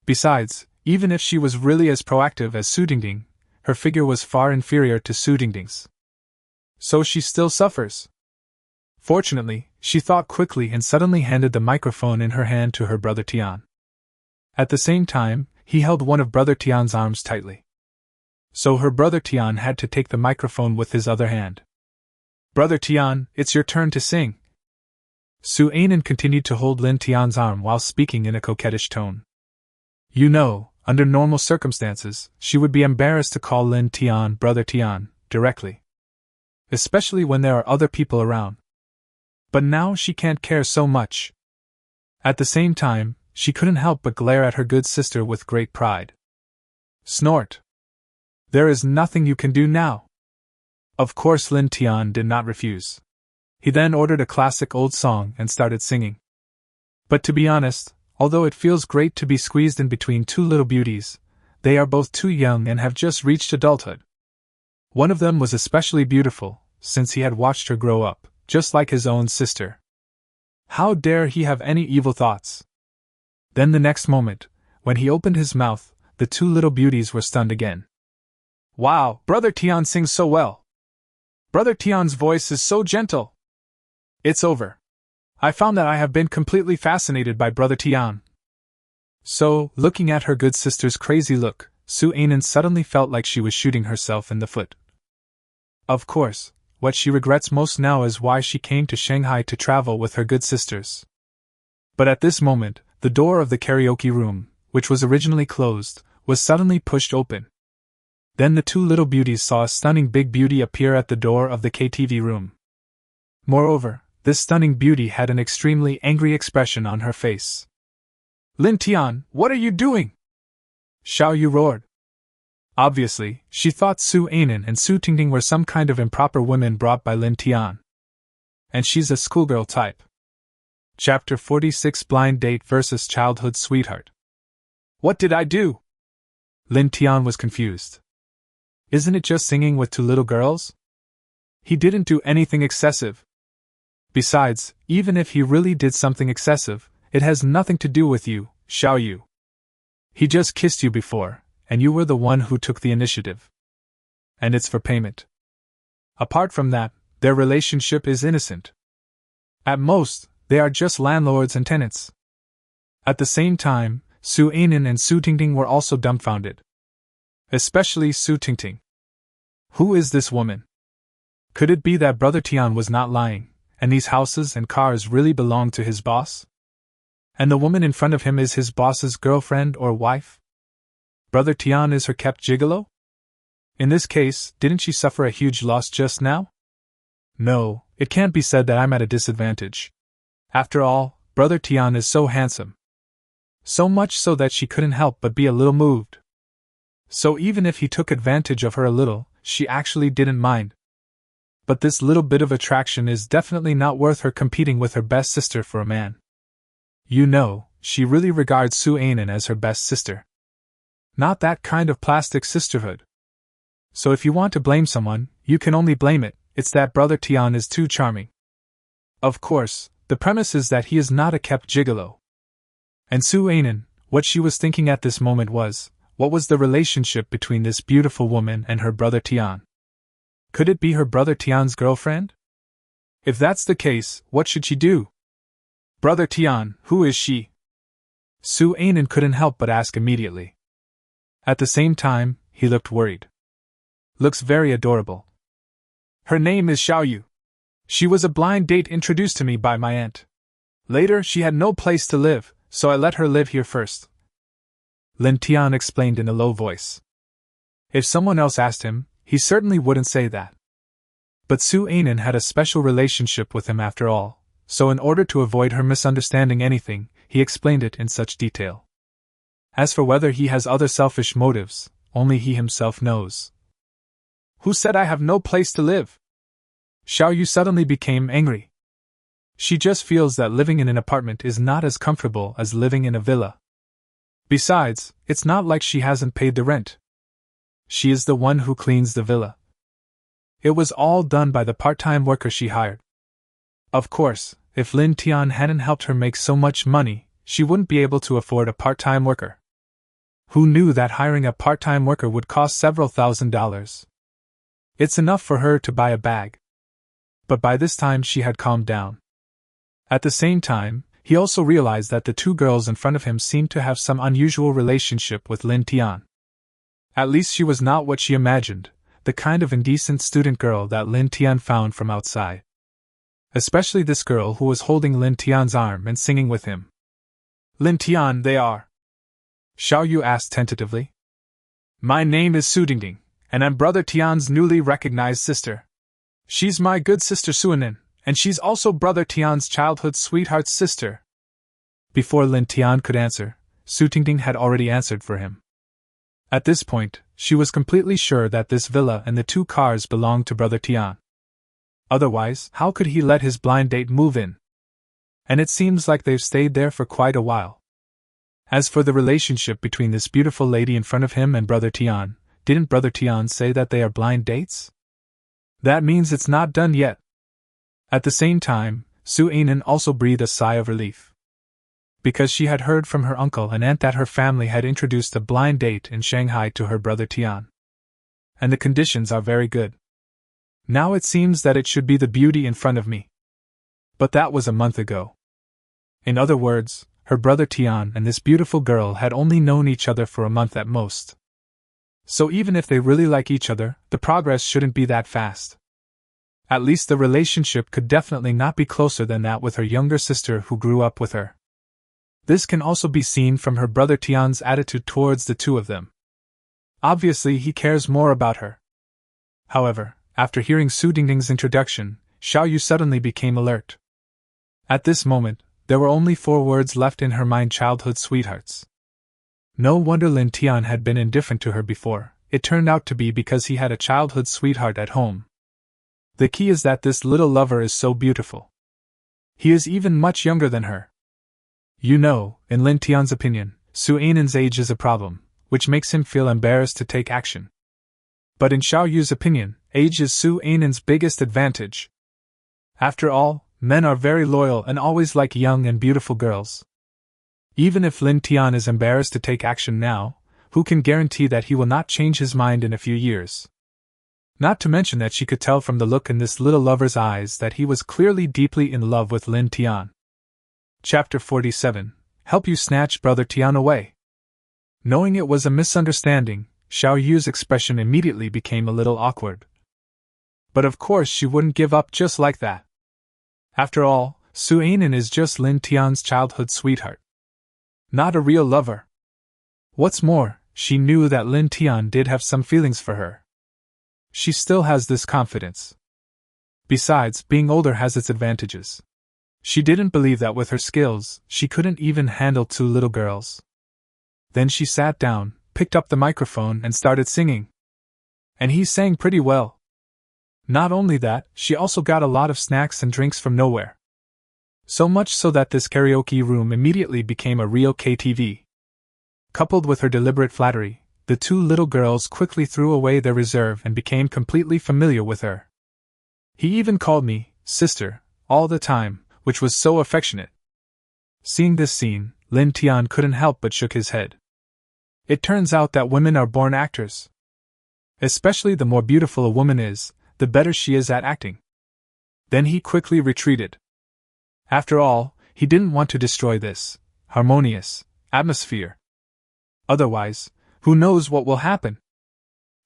Besides, even if she was really as proactive as Su Tingting, her figure was far inferior to Su Tingting's. So she still suffers. Fortunately, she thought quickly and suddenly handed the microphone in her hand to her brother Tian. At the same time, he held one of brother Tian's arms tightly. So her brother Tian had to take the microphone with his other hand. Brother Tian, it's your turn to sing. Su Anan continued to hold Lin Tian's arm while speaking in a coquettish tone. You know, under normal circumstances, she would be embarrassed to call Lin Tian Brother Tian directly. Especially when there are other people around. But now she can't care so much. At the same time, she couldn't help but glare at her good sister with great pride. Snort. There is nothing you can do now. Of course Lin Tian did not refuse. He then ordered a classic old song and started singing. But to be honest, although it feels great to be squeezed in between two little beauties, they are both too young and have just reached adulthood. One of them was especially beautiful, since he had watched her grow up, just like his own sister. How dare he have any evil thoughts? Then the next moment, when he opened his mouth, the two little beauties were stunned again. Wow, Brother Tian sings so well. Brother Tian's voice is so gentle. It's over. I found that I have been completely fascinated by Brother Tian. So, looking at her good sister's crazy look, Su Anan suddenly felt like she was shooting herself in the foot. Of course, what she regrets most now is why she came to Shanghai to travel with her good sisters. But at this moment, the door of the karaoke room, which was originally closed, was suddenly pushed open. Then the two little beauties saw a stunning big beauty appear at the door of the KTV room. Moreover, this stunning beauty had an extremely angry expression on her face. Lin Tian, what are you doing? Xiao Yu roared. Obviously, she thought Su Anan and Su Tingting were some kind of improper women brought by Lin Tian. And she's a schoolgirl type. Chapter 46 Blind Date vs. Childhood Sweetheart. What did I do? Lin Tian was confused. Isn't it just singing with two little girls? He didn't do anything excessive. Besides, even if he really did something excessive, it has nothing to do with you, Xiao Yu. He just kissed you before, and you were the one who took the initiative. And it's for payment. Apart from that, their relationship is innocent. At most, they are just landlords and tenants. At the same time, Su Anan and Su Tingting were also dumbfounded. Especially Su Tingting. Who is this woman? Could it be that Brother Tian was not lying, and these houses and cars really belong to his boss? And the woman in front of him is his boss's girlfriend or wife? Brother Tian is her kept gigolo? In this case, didn't she suffer a huge loss just now? No, it can't be said that I'm at a disadvantage. After all, Brother Tian is so handsome. So much so that she couldn't help but be a little moved. So even if he took advantage of her a little, she actually didn't mind. But this little bit of attraction is definitely not worth her competing with her best sister for a man. You know, she really regards Su Anan as her best sister. Not that kind of plastic sisterhood. So if you want to blame someone, you can only blame it, it's that Brother Tian is too charming. Of course, the premise is that he is not a kept gigolo. And Su Anan, what she was thinking at this moment was, what was the relationship between this beautiful woman and her brother Tian? Could it be her brother Tian's girlfriend? If that's the case, what should she do? Brother Tian, who is she? Su Anan couldn't help but ask immediately. At the same time, he looked worried. Looks very adorable. Her name is Xiaoyu. She was a blind date introduced to me by my aunt. Later, she had no place to live, so I let her live here first. Lin Tian explained in a low voice. If someone else asked him, he certainly wouldn't say that. But Su Anan had a special relationship with him after all, so in order to avoid her misunderstanding anything, he explained it in such detail. As for whether he has other selfish motives, only he himself knows. Who said I have no place to live? Xiaoyu suddenly became angry. She just feels that living in an apartment is not as comfortable as living in a villa. Besides, it's not like she hasn't paid the rent. She is the one who cleans the villa. It was all done by the part-time worker she hired. Of course, if Lin Tian hadn't helped her make so much money, she wouldn't be able to afford a part-time worker. Who knew that hiring a part-time worker would cost several $1,000s? It's enough for her to buy a bag. But by this time she had calmed down. At the same time, he also realized that the two girls in front of him seemed to have some unusual relationship with Lin Tian. At least she was not what she imagined, the kind of indecent student girl that Lin Tian found from outside. Especially this girl who was holding Lin Tian's arm and singing with him. Lin Tian, they are? Xiaoyu asked tentatively. My name is Su Dingding, and I'm Brother Tian's newly recognized sister. She's my good sister Su Anan, and she's also Brother Tian's childhood sweetheart's sister. Before Lin Tian could answer, Su Dingding had already answered for him. At this point, she was completely sure that this villa and the two cars belonged to Brother Tian. Otherwise, how could he let his blind date move in? And it seems like they've stayed there for quite a while. As for the relationship between this beautiful lady in front of him and Brother Tian, didn't Brother Tian say that they are blind dates? That means it's not done yet. At the same time, Su Anan also breathed a sigh of relief. Because she had heard from her uncle and aunt that her family had introduced a blind date in Shanghai to her brother Tian. And the conditions are very good. Now it seems that it should be the beauty in front of me. But that was a month ago. In other words, her brother Tian and this beautiful girl had only known each other for a month at most. So even if they really like each other, the progress shouldn't be that fast. At least the relationship could definitely not be closer than that with her younger sister who grew up with her. This can also be seen from her brother Tian's attitude towards the two of them. Obviously he cares more about her. However, after hearing Su Dingding's introduction, Xiaoyu suddenly became alert. At this moment, there were only 4 words left in her mind: childhood sweethearts. No wonder Lin Tian had been indifferent to her before, it turned out to be because he had a childhood sweetheart at home. The key is that this little lover is so beautiful. He is even much younger than her. You know, in Lin Tian's opinion, Su Anan's age is a problem, which makes him feel embarrassed to take action. But in Xiaoyu's opinion, age is Su Anan's biggest advantage. After all, men are very loyal and always like young and beautiful girls. Even if Lin Tian is embarrassed to take action now, who can guarantee that he will not change his mind in a few years? Not to mention that she could tell from the look in this little lover's eyes that he was clearly deeply in love with Lin Tian. Chapter 47. Help you snatch Brother Tian away. Knowing it was a misunderstanding, Xiaoyu's expression immediately became a little awkward. But of course she wouldn't give up just like that. After all, Su Anan is just Lin Tian's childhood sweetheart. Not a real lover. What's more, she knew that Lin Tian did have some feelings for her. She still has this confidence. Besides, being older has its advantages. She didn't believe that with her skills, she couldn't even handle 2 little girls. Then she sat down, picked up the microphone and started singing. And he sang pretty well. Not only that, she also got a lot of snacks and drinks from nowhere. So much so that this karaoke room immediately became a real KTV. Coupled with her deliberate flattery, the 2 little girls quickly threw away their reserve and became completely familiar with her. He even called me sister all the time, which was so affectionate. Seeing this scene, Lin Tian couldn't help but shook his head. It turns out that women are born actors. Especially the more beautiful a woman is, the better she is at acting. Then he quickly retreated. After all, he didn't want to destroy this harmonious atmosphere. Otherwise, who knows what will happen?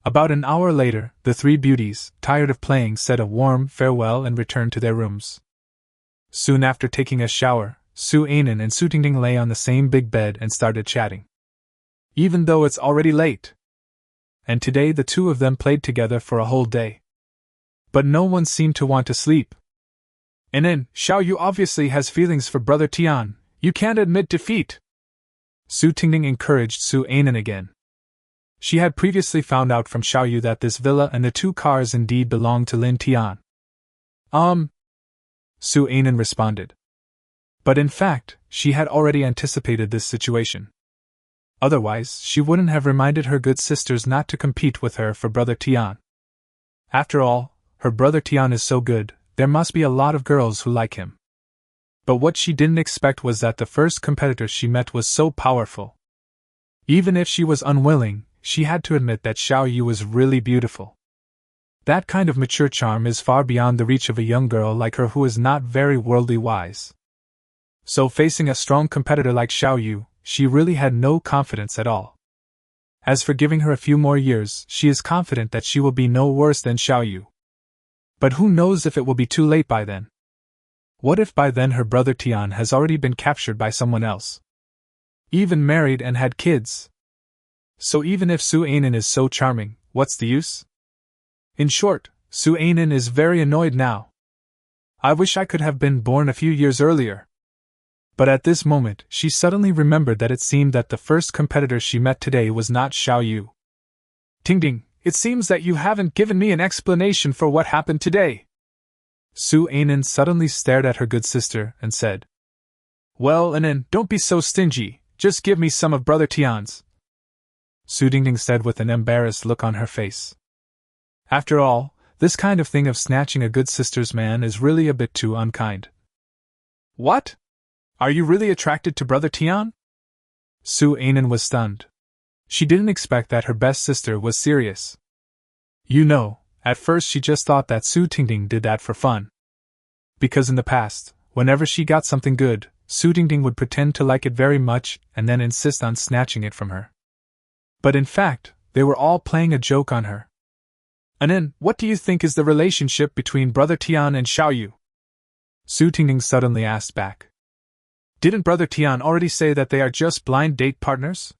About an hour later, the 3 beauties, tired of playing, said a warm farewell and returned to their rooms. Soon after taking a shower, Su Anan and Su Tingting lay on the same big bed and started chatting. Even though it's already late. And today the 2 of them played together for a whole day. But no one seemed to want to sleep. And then, Xiao Yu obviously has feelings for Brother Tian. You can't admit defeat. Su Tingting encouraged Su Anan again. She had previously found out from Xiao Yu that this villa and the 2 cars indeed belonged to Lin Tian. Su Anan responded. But in fact, she had already anticipated this situation. Otherwise, she wouldn't have reminded her good sisters not to compete with her for Brother Tian. After all, her brother Tian is so good, there must be a lot of girls who like him. But what she didn't expect was that the first competitor she met was so powerful. Even if she was unwilling, she had to admit that Xiao Yu was really beautiful. That kind of mature charm is far beyond the reach of a young girl like her who is not very worldly wise. So facing a strong competitor like Xiao Yu, she really had no confidence at all. As for giving her a few more years, she is confident that she will be no worse than Xiao Yu. But who knows if it will be too late by then? What if by then her brother Tian has already been captured by someone else? Even married and had kids? So even if Su Anan is so charming, what's the use? In short, Su Anan is very annoyed now. I wish I could have been born a few years earlier. But at this moment, she suddenly remembered that it seemed that the first competitor she met today was not Xiao Yu. Tingting, it seems that you haven't given me an explanation for what happened today. Su Anan suddenly stared at her good sister and said, Well, Anan, don't be so stingy, just give me some of Brother Tian's. Su Tingting said with an embarrassed look on her face. After all, this kind of thing of snatching a good sister's man is really a bit too unkind. What? Are you really attracted to Brother Tian? Su Anan was stunned. She didn't expect that her best sister was serious. You know, at first she just thought that Su Tingting did that for fun. Because in the past, whenever she got something good, Su Tingting would pretend to like it very much and then insist on snatching it from her. But in fact, they were all playing a joke on her. Anan, what do you think is the relationship between Brother Tian and Xiao Yu? Su Tingting suddenly asked back. Didn't Brother Tian already say that they are just blind date partners?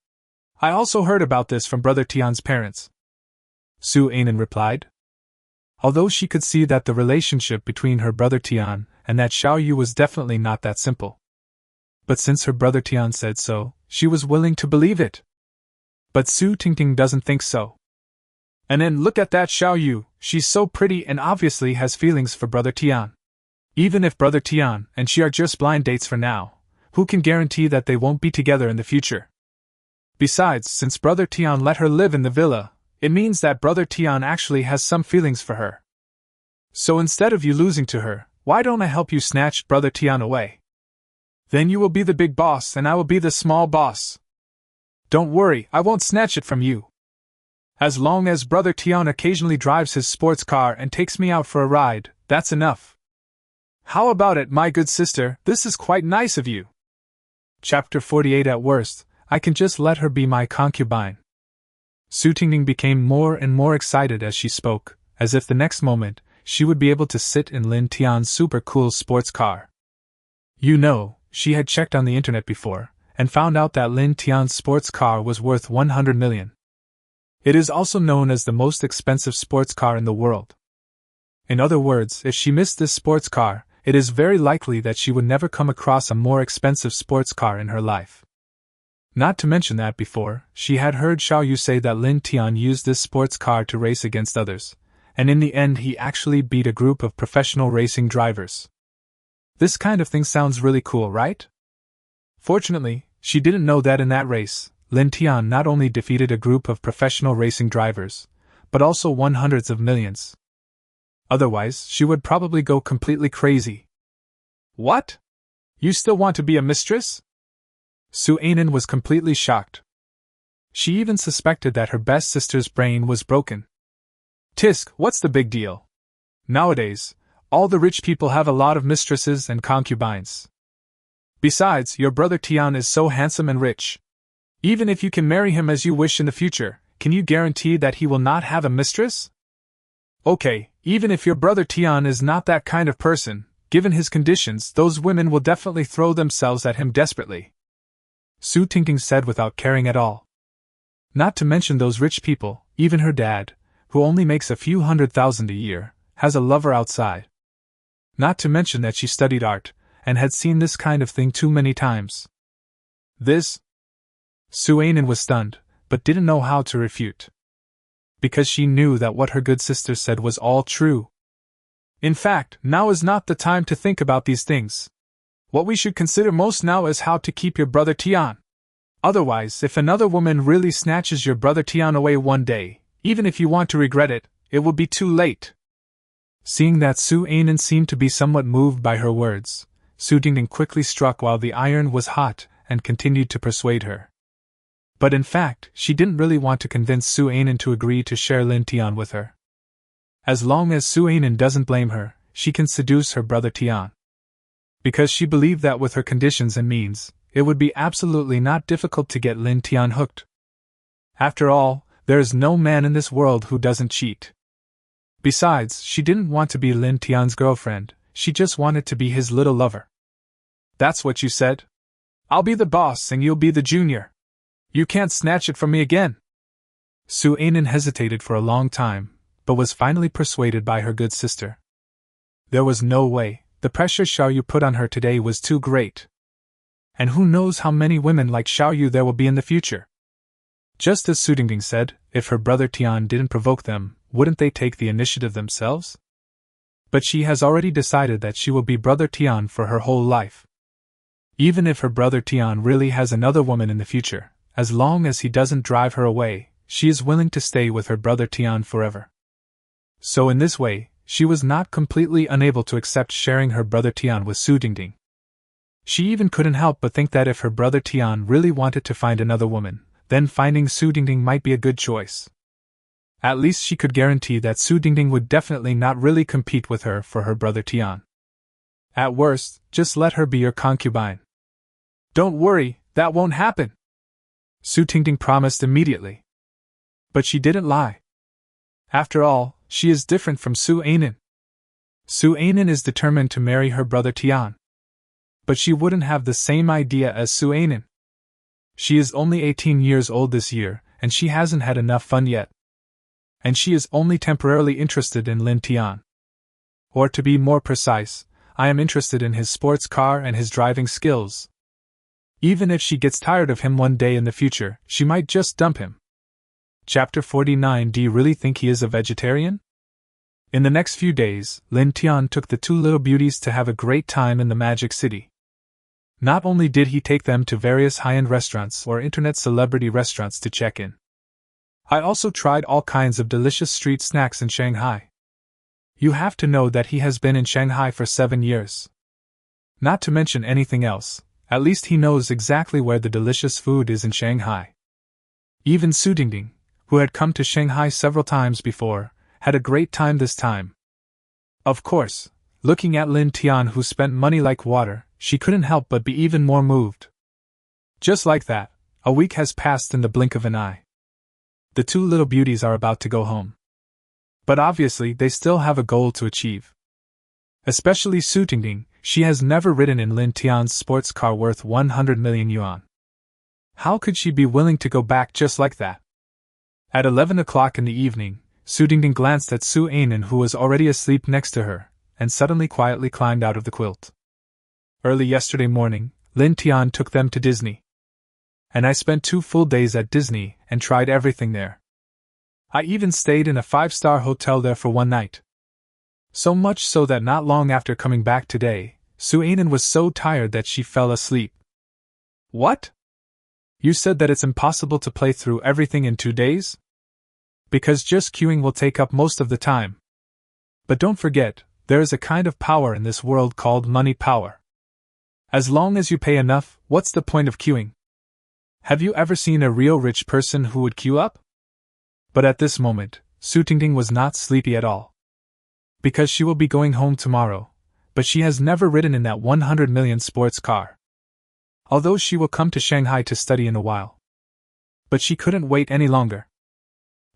I also heard about this from Brother Tian's parents. Su Anan replied. Although she could see that the relationship between her brother Tian and that Xiao Yu was definitely not that simple. But since her brother Tian said so, she was willing to believe it. But Su Tingting doesn't think so. And then look at that Xiao Yu, she's so pretty and obviously has feelings for Brother Tian. Even if Brother Tian and she are just blind dates for now, who can guarantee that they won't be together in the future? Besides, since Brother Tian let her live in the villa, it means that Brother Tian actually has some feelings for her. So instead of you losing to her, why don't I help you snatch Brother Tian away? Then you will be the big boss and I will be the small boss. Don't worry, I won't snatch it from you. As long as Brother Tian occasionally drives his sports car and takes me out for a ride, that's enough. How about it, my good sister? This is quite nice of you. Chapter 48. At worst, I can just let her be my concubine. Su Tingting became more and more excited as she spoke, as if the next moment, she would be able to sit in Lin Tian's super cool sports car. You know, she had checked on the internet before, and found out that Lin Tian's sports car was worth 100 million. It is also known as the most expensive sports car in the world. In other words, if she missed this sports car, it is very likely that she would never come across a more expensive sports car in her life. Not to mention that before, she had heard Xiao Yu say that Lin Tian used this sports car to race against others, and in the end he actually beat a group of professional racing drivers. This kind of thing sounds really cool, right? Fortunately, she didn't know that in that race, Lin Tian not only defeated a group of professional racing drivers, but also won hundreds of millions. Otherwise, she would probably go completely crazy. What? You still want to be a mistress? Su Anan was completely shocked. She even suspected that her best sister's brain was broken. Tisk, what's the big deal? Nowadays, all the rich people have a lot of mistresses and concubines. Besides, your brother Tian is so handsome and rich. Even if you can marry him as you wish in the future, can you guarantee that he will not have a mistress? Okay, even if your brother Tian is not that kind of person, given his conditions, those women will definitely throw themselves at him desperately. Su Tingting said without caring at all. Not to mention those rich people, even her dad, who only makes a few 100,000 a year, has a lover outside. Not to mention that she studied art, and had seen this kind of thing too many times. This? Su Anan was stunned, but didn't know how to refute. Because she knew that what her good sister said was all true. In fact, now is not the time to think about these things. What we should consider most now is how to keep your brother Tian. Otherwise, if another woman really snatches your brother Tian away one day, even if you want to regret it, it will be too late. Seeing that Su Anan seemed to be somewhat moved by her words, Su Tingting quickly struck while the iron was hot and continued to persuade her. But in fact, she didn't really want to convince Su Anan to agree to share Lin Tian with her. As long as Su Anan doesn't blame her, she can seduce her brother Tian. Because she believed that with her conditions and means, it would be absolutely not difficult to get Lin Tian hooked. After all, there is no man in this world who doesn't cheat. Besides, she didn't want to be Lin Tian's girlfriend, she just wanted to be his little lover. That's what you said? I'll be the boss and you'll be the junior. You can't snatch it from me again. Su Anan hesitated for a long time, but was finally persuaded by her good sister. There was no way. The pressure Xiao Yu put on her today was too great. And who knows how many women like Xiao Yu there will be in the future. Just as Su Tingting said, if her brother Tian didn't provoke them, wouldn't they take the initiative themselves? But she has already decided that she will be brother Tian for her whole life. Even if her brother Tian really has another woman in the future, as long as he doesn't drive her away, she is willing to stay with her brother Tian forever. So in this way, she was not completely unable to accept sharing her brother Tian with Su Tingting. She even couldn't help but think that if her brother Tian really wanted to find another woman, then finding Su Tingting might be a good choice. At least she could guarantee that Su Tingting would definitely not really compete with her for her brother Tian. At worst, just let her be your concubine. Don't worry, that won't happen. Su Tingting promised immediately. But she didn't lie. After all, she is different from Su Anan. Su Anan is determined to marry her brother Tian. But she wouldn't have the same idea as Su Anan. She is only 18 years old this year, and she hasn't had enough fun yet. And she is only temporarily interested in Lin Tian. Or to be more precise, I am interested in his sports car and his driving skills. Even if she gets tired of him one day in the future, she might just dump him. Chapter 49. Do you really think he is a vegetarian? In the next few days, Lin Tian took the two little beauties to have a great time in the Magic City. Not only did he take them to various high-end restaurants or internet celebrity restaurants to check in. I also tried all kinds of delicious street snacks in Shanghai. You have to know that he has been in Shanghai for 7 years. Not to mention anything else, at least he knows exactly where the delicious food is in Shanghai. Even Su Tingting, who had come to Shanghai several times before, had a great time this time. Of course, looking at Lin Tian who spent money like water, she couldn't help but be even more moved. Just like that, a week has passed in the blink of an eye. The two little beauties are about to go home. But obviously they still have a goal to achieve. Especially Su Tingting, she has never ridden in Lin Tian's sports car worth 100 million yuan. How could she be willing to go back just like that? At 11 o'clock in the evening, Su Tingting glanced at Su Anan who was already asleep next to her, and suddenly quietly climbed out of the quilt. Early yesterday morning, Lin Tian took them to Disney. And I spent 2 full days at Disney and tried everything there. I even stayed in a 5-star hotel there for one night. So much so that not long after coming back today, Su Anan was so tired that she fell asleep. What? You said that it's impossible to play through everything in 2 days? Because just queuing will take up most of the time. But don't forget, there is a kind of power in this world called money power. As long as you pay enough, what's the point of queuing? Have you ever seen a real rich person who would queue up? But at this moment, Su Tingting was not sleepy at all. Because she will be going home tomorrow, but she has never ridden in that 100 million sports car. Although she will come to Shanghai to study in a while. But she couldn't wait any longer.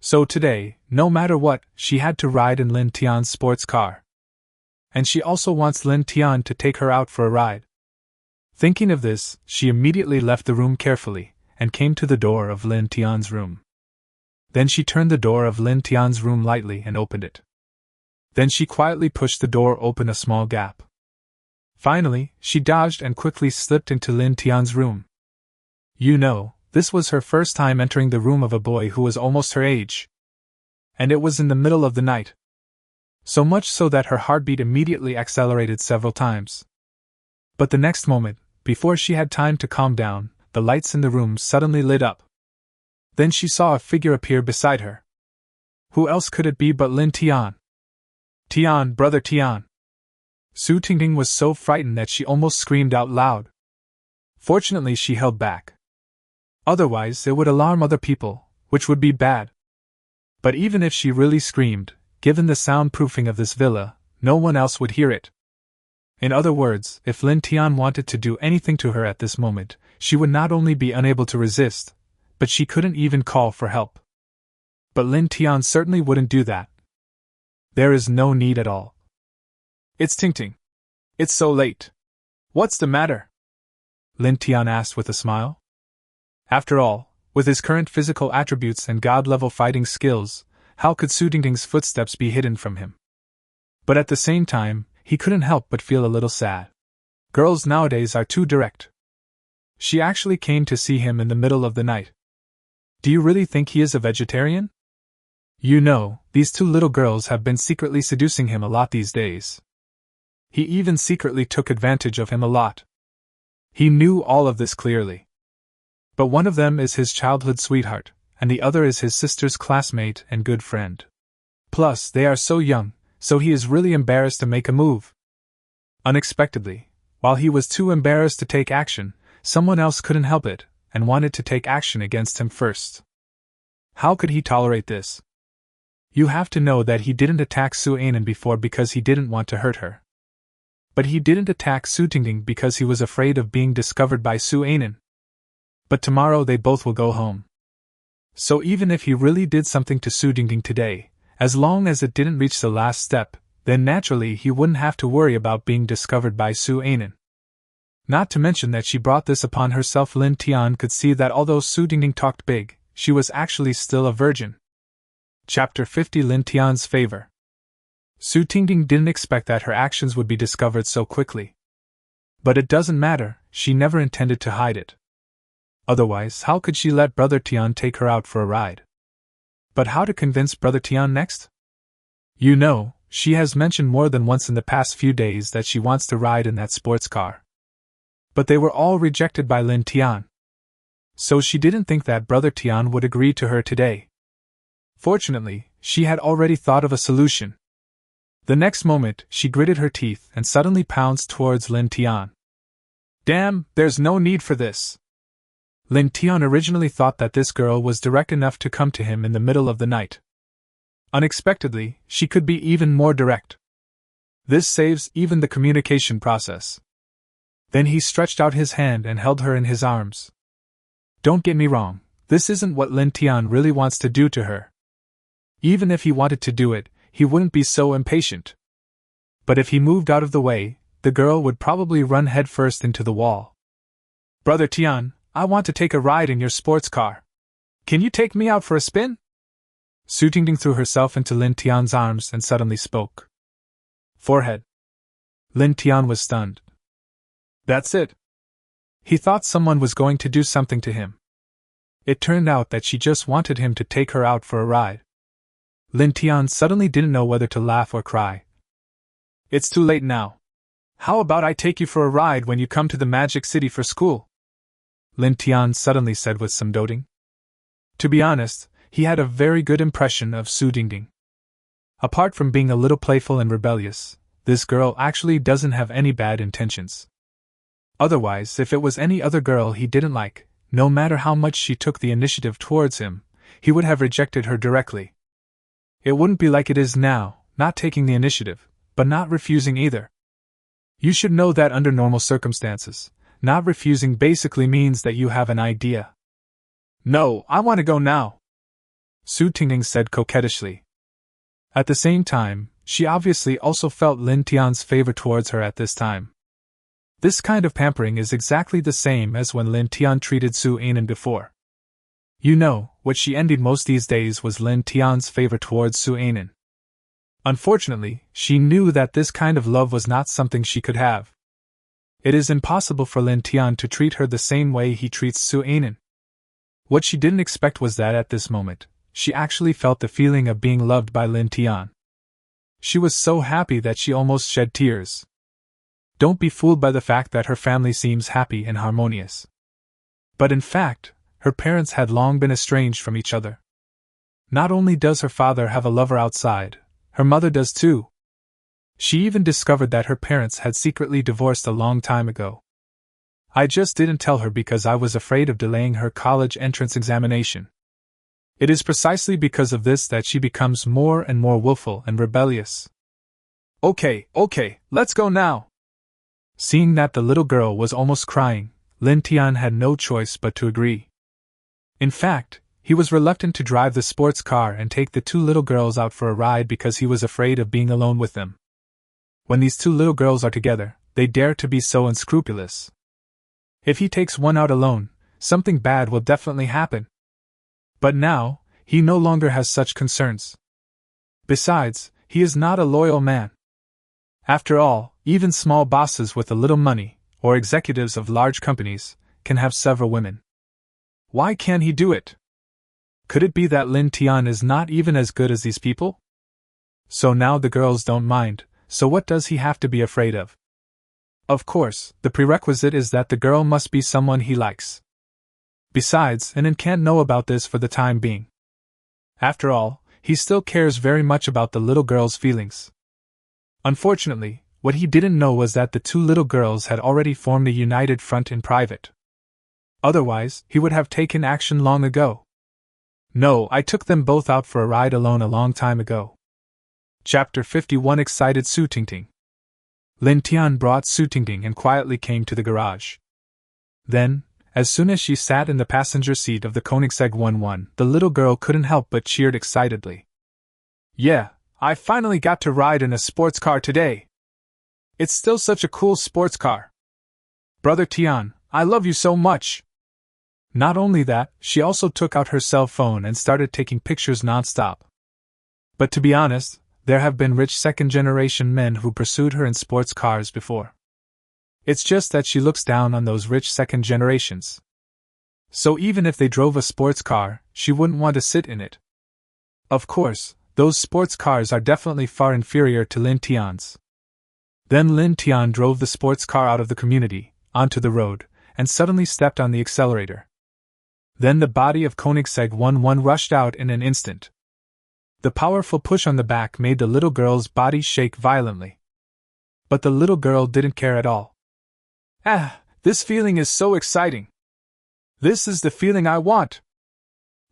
So today, no matter what, she had to ride in Lin Tian's sports car. And she also wants Lin Tian to take her out for a ride. Thinking of this, she immediately left the room carefully, and came to the door of Lin Tian's room. Then she turned the door of Lin Tian's room lightly and opened it. Then she quietly pushed the door open a small gap. Finally, she dodged and quickly slipped into Lin Tian's room. You know, this was her first time entering the room of a boy who was almost her age. And it was in the middle of the night. So much so that her heartbeat immediately accelerated several times. But the next moment, before she had time to calm down, the lights in the room suddenly lit up. Then she saw a figure appear beside her. Who else could it be but Lin Tian? Tian, brother Tian! Su Tingting was so frightened that she almost screamed out loud. Fortunately, she held back. Otherwise, it would alarm other people, which would be bad. But even if she really screamed, given the soundproofing of this villa, no one else would hear it. In other words, if Lin Tian wanted to do anything to her at this moment, she would not only be unable to resist, but she couldn't even call for help. But Lin Tian certainly wouldn't do that. There is no need at all. It's Tingting. It's so late. What's the matter? Lin Tian asked with a smile. After all, with his current physical attributes and god-level fighting skills, how could Su Tingting's footsteps be hidden from him? But at the same time, he couldn't help but feel a little sad. Girls nowadays are too direct. She actually came to see him in the middle of the night. Do you really think he is a vegetarian? You know, these 2 little girls have been secretly seducing him a lot these days. He even secretly took advantage of him a lot. He knew all of this clearly. But one of them is his childhood sweetheart, and the other is his sister's classmate and good friend. Plus, they are so young, so he is really embarrassed to make a move. Unexpectedly, while he was too embarrassed to take action, someone else couldn't help it, and wanted to take action against him first. How could he tolerate this? You have to know that he didn't attack Su Anan before because he didn't want to hurt her. But he didn't attack Su Tingting because he was afraid of being discovered by Su Anan. But tomorrow they both will go home. So even if he really did something to Su Tingting today, as long as it didn't reach the last step, then naturally he wouldn't have to worry about being discovered by Su Anan. Not to mention that she brought this upon herself. Lin Tian could see that although Su Tingting talked big, she was actually still a virgin. Chapter 50 Lin Tian's Favor. Su Tingting didn't expect that her actions would be discovered so quickly. But it doesn't matter, she never intended to hide it. Otherwise, how could she let Brother Tian take her out for a ride? But how to convince Brother Tian next? You know, she has mentioned more than once in the past few days that she wants to ride in that sports car. But they were all rejected by Lin Tian. So she didn't think that Brother Tian would agree to her today. Fortunately, she had already thought of a solution. The next moment, she gritted her teeth and suddenly pounced towards Lin Tian. Damn, there's no need for this. Lin Tian originally thought that this girl was direct enough to come to him in the middle of the night. Unexpectedly, she could be even more direct. This saves even the communication process. Then he stretched out his hand and held her in his arms. Don't get me wrong, this isn't what Lin Tian really wants to do to her. Even if he wanted to do it, he wouldn't be so impatient. But if he moved out of the way, the girl would probably run headfirst into the wall. Brother Tian, I want to take a ride in your sports car. Can you take me out for a spin? Su Tingting threw herself into Lin Tian's arms and suddenly spoke. Forehead, Lin Tian was stunned. That's it. He thought someone was going to do something to him. It turned out that she just wanted him to take her out for a ride. Lin Tian suddenly didn't know whether to laugh or cry. It's too late now. How about I take you for a ride when you come to the Magic City for school? Lin Tian suddenly said with some doting. To be honest, he had a very good impression of Su Dingding. Apart from being a little playful and rebellious, this girl actually doesn't have any bad intentions. Otherwise, if it was any other girl he didn't like, no matter how much she took the initiative towards him, he would have rejected her directly. It wouldn't be like it is now, not taking the initiative, but not refusing either. You should know that under normal circumstances, not refusing basically means that you have an idea. No, I want to go now, Su Tingting said coquettishly. At the same time, she obviously also felt Lin Tian's favor towards her at this time. This kind of pampering is exactly the same as when Lin Tian treated Su Anan before. You know, what she envied most these days was Lin Tian's favor towards Su Anan. Unfortunately, she knew that this kind of love was not something she could have. It is impossible for Lin Tian to treat her the same way he treats Su Anan. What she didn't expect was that at this moment, she actually felt the feeling of being loved by Lin Tian. She was so happy that she almost shed tears. Don't be fooled by the fact that her family seems happy and harmonious. But in fact, her parents had long been estranged from each other. Not only does her father have a lover outside, her mother does too. She even discovered that her parents had secretly divorced a long time ago. I just didn't tell her because I was afraid of delaying her college entrance examination. It is precisely because of this that she becomes more and more willful and rebellious. Okay, let's go now. Seeing that the little girl was almost crying, Lin Tian had no choice but to agree. In fact, he was reluctant to drive the sports car and take the two little girls out for a ride because he was afraid of being alone with them. When these two little girls are together, they dare to be so unscrupulous. If he takes one out alone, something bad will definitely happen. But now, he no longer has such concerns. Besides, he is not a loyal man. After all, even small bosses with a little money, or executives of large companies, can have several women. Why can't he do it? Could it be that Lin Tian is not even as good as these people? So now the girls don't mind, so what does he have to be afraid of? Of course, the prerequisite is that the girl must be someone he likes. Besides, Anan can't know about this for the time being. After all, he still cares very much about the little girl's feelings. Unfortunately, what he didn't know was that the two little girls had already formed a united front in private. Otherwise, he would have taken action long ago. No, I took them both out for a ride alone a long time ago. Chapter 51 Excited Su Tingting. Lin Tian brought Su Tingting and quietly came to the garage. Then, as soon as she sat in the passenger seat of the Koenigsegg 1-1, the little girl couldn't help but cheered excitedly. Yeah, I finally got to ride in a sports car today. It's still such a cool sports car. Brother Tian, I love you so much. Not only that, she also took out her cell phone and started taking pictures nonstop. But to be honest, there have been rich second-generation men who pursued her in sports cars before. It's just that she looks down on those rich second generations. So even if they drove a sports car, she wouldn't want to sit in it. Of course, those sports cars are definitely far inferior to Lin Tian's. Then Lin Tian drove the sports car out of the community, onto the road, and suddenly stepped on the accelerator. Then the body of Koenigsegg 1-1 rushed out in an instant. The powerful push on the back made the little girl's body shake violently. But the little girl didn't care at all. Ah, this feeling is so exciting. This is the feeling I want.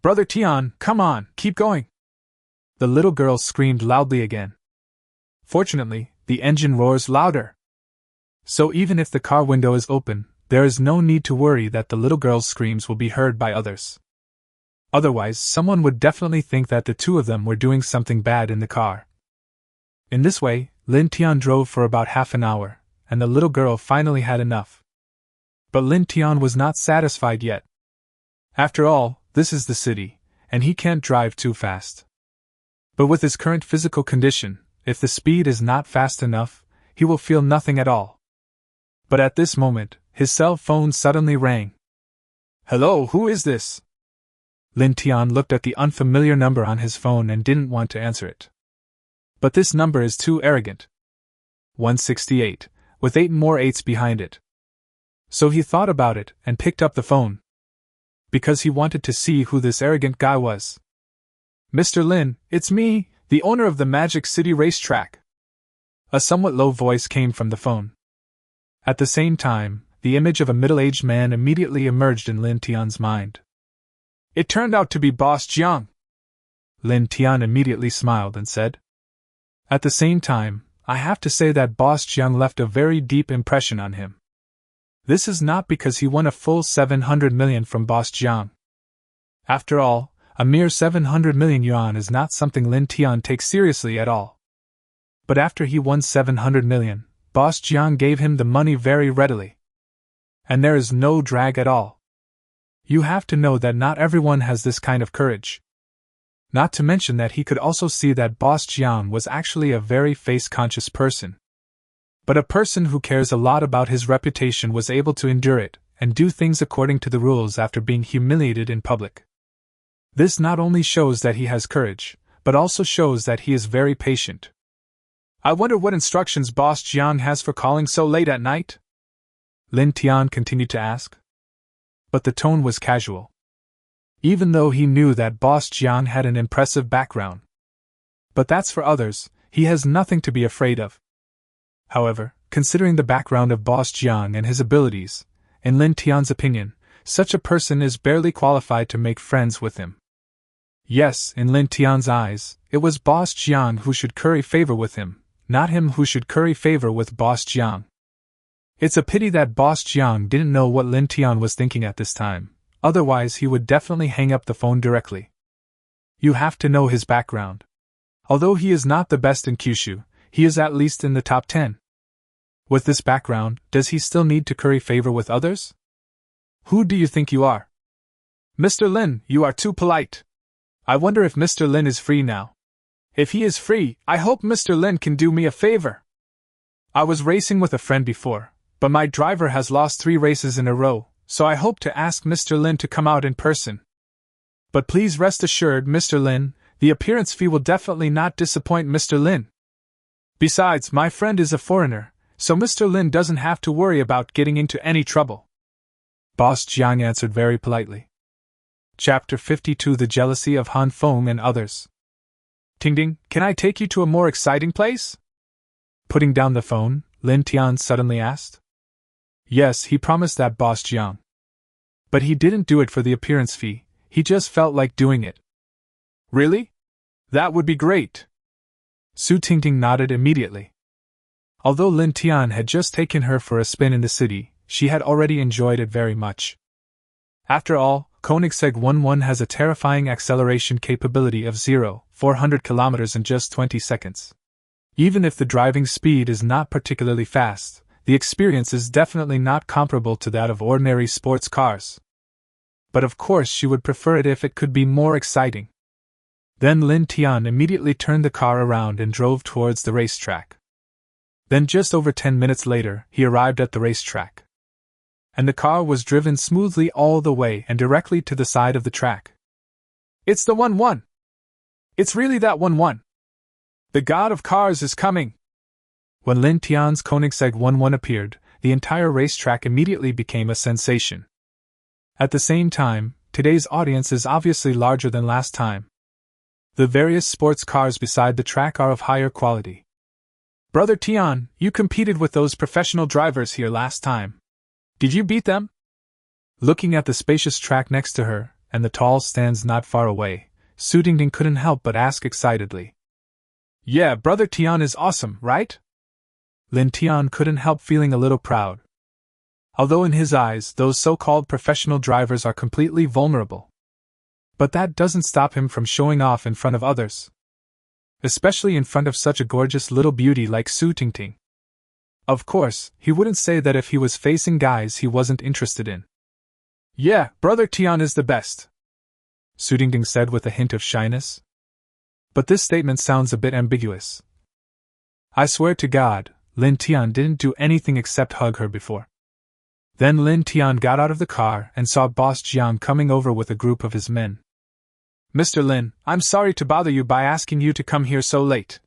Brother Tian, come on, keep going. The little girl screamed loudly again. Fortunately, the engine roars louder. So even if the car window is open, there is no need to worry that the little girl's screams will be heard by others. Otherwise, someone would definitely think that the two of them were doing something bad in the car. In this way, Lin Tian drove for about half an hour, and the little girl finally had enough. But Lin Tian was not satisfied yet. After all, this is the city, and he can't drive too fast. But with his current physical condition, if the speed is not fast enough, he will feel nothing at all. But at this moment, his cell phone suddenly rang. Hello, who is this? Lin Tian looked at the unfamiliar number on his phone and didn't want to answer it. But this number is too arrogant. 168, with 8 more 8s behind it. So he thought about it and picked up the phone. Because he wanted to see who this arrogant guy was. Mr. Lin, it's me, the owner of the Magic City Racetrack. A somewhat low voice came from the phone. At the same time, the image of a middle-aged man immediately emerged in Lin Tian's mind. It turned out to be Boss Jiang. Lin Tian immediately smiled and said. At the same time, I have to say that Boss Jiang left a very deep impression on him. This is not because he won a full 700 million from Boss Jiang. After all, a mere 700 million yuan is not something Lin Tian takes seriously at all. But after he won 700 million, Boss Jiang gave him the money very readily. And there is no drag at all. You have to know that not everyone has this kind of courage. Not to mention that he could also see that Boss Jiang was actually a very face-conscious person. But a person who cares a lot about his reputation was able to endure it, and do things according to the rules after being humiliated in public. This not only shows that he has courage, but also shows that he is very patient. I wonder what instructions Boss Jiang has for calling so late at night? Lin Tian continued to ask. But the tone was casual. Even though he knew that Boss Jiang had an impressive background. But that's for others, he has nothing to be afraid of. However, considering the background of Boss Jiang and his abilities, in Lin Tian's opinion, such a person is barely qualified to make friends with him. Yes, in Lin Tian's eyes, it was Boss Jiang who should curry favor with him, not him who should curry favor with Boss Jiang. It's a pity that Boss Jiang didn't know what Lin Tian was thinking at this time, otherwise he would definitely hang up the phone directly. You have to know his background. Although he is not the best in Kyushu, he is at least in the top 10. With this background, does he still need to curry favor with others? Who do you think you are? Mr. Lin, you are too polite. I wonder if Mr. Lin is free now. If he is free, I hope Mr. Lin can do me a favor. I was racing with a friend before, but my driver has lost 3 races in a row, so I hope to ask Mr. Lin to come out in person. But please rest assured, Mr. Lin, the appearance fee will definitely not disappoint Mr. Lin. Besides, my friend is a foreigner, so Mr. Lin doesn't have to worry about getting into any trouble. Boss Jiang answered very politely. Chapter 52: The Jealousy of Han Feng and Others. Tingding, can I take you to a more exciting place? Putting down the phone, Lin Tian suddenly asked. Yes, he promised that Boss Jiang. But he didn't do it for the appearance fee, he just felt like doing it. Really? That would be great. Su Tingting nodded immediately. Although Lin Tian had just taken her for a spin in the city, she had already enjoyed it very much. After all, Koenigsegg 1-1 has a terrifying acceleration capability of 0-400 km in just 20 seconds. Even if the driving speed is not particularly fast, the experience is definitely not comparable to that of ordinary sports cars. But of course she would prefer it if it could be more exciting. Then Lin Tian immediately turned the car around and drove towards the racetrack. Then just over 10 minutes later, he arrived at the racetrack. And the car was driven smoothly all the way and directly to the side of the track. It's the 1-1! It's really that 1-1! The god of cars is coming! When Lin Tian's Koenigsegg 1-1 appeared, the entire racetrack immediately became a sensation. At the same time, today's audience is obviously larger than last time. The various sports cars beside the track are of higher quality. Brother Tian, you competed with those professional drivers here last time. Did you beat them? Looking at the spacious track next to her, and the tall stands not far away, Su Tingting couldn't help but ask excitedly. Yeah, Brother Tian is awesome, right? Lin Tian couldn't help feeling a little proud. Although in his eyes, those so-called professional drivers are completely vulnerable. But that doesn't stop him from showing off in front of others. Especially in front of such a gorgeous little beauty like Su Tingting. Of course, he wouldn't say that if he was facing guys he wasn't interested in. Yeah, Brother Tian is the best, Su Tingting said with a hint of shyness. But this statement sounds a bit ambiguous. I swear to God, Lin Tian didn't do anything except hug her before. Then Lin Tian got out of the car and saw Boss Jiang coming over with a group of his men. "Mr. Lin, I'm sorry to bother you by asking you to come here so late,"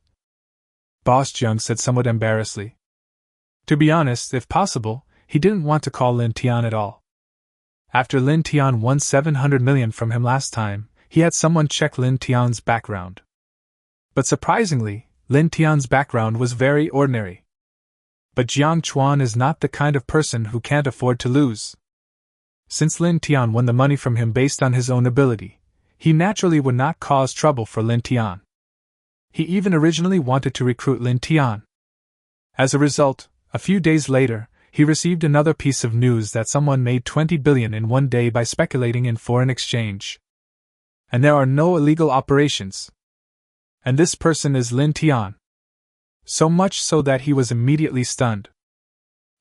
Boss Jiang said somewhat embarrassedly. To be honest, if possible, he didn't want to call Lin Tian at all. After Lin Tian won 700 million from him last time, he had someone check Lin Tian's background. But surprisingly, Lin Tian's background was very ordinary. But Jiang Chuan is not the kind of person who can't afford to lose. Since Lin Tian won the money from him based on his own ability, he naturally would not cause trouble for Lin Tian. He even originally wanted to recruit Lin Tian. As a result, a few days later, he received another piece of news that someone made 20 billion in one day by speculating in foreign exchange. And there are no illegal operations. And this person is Lin Tian. So much so that he was immediately stunned.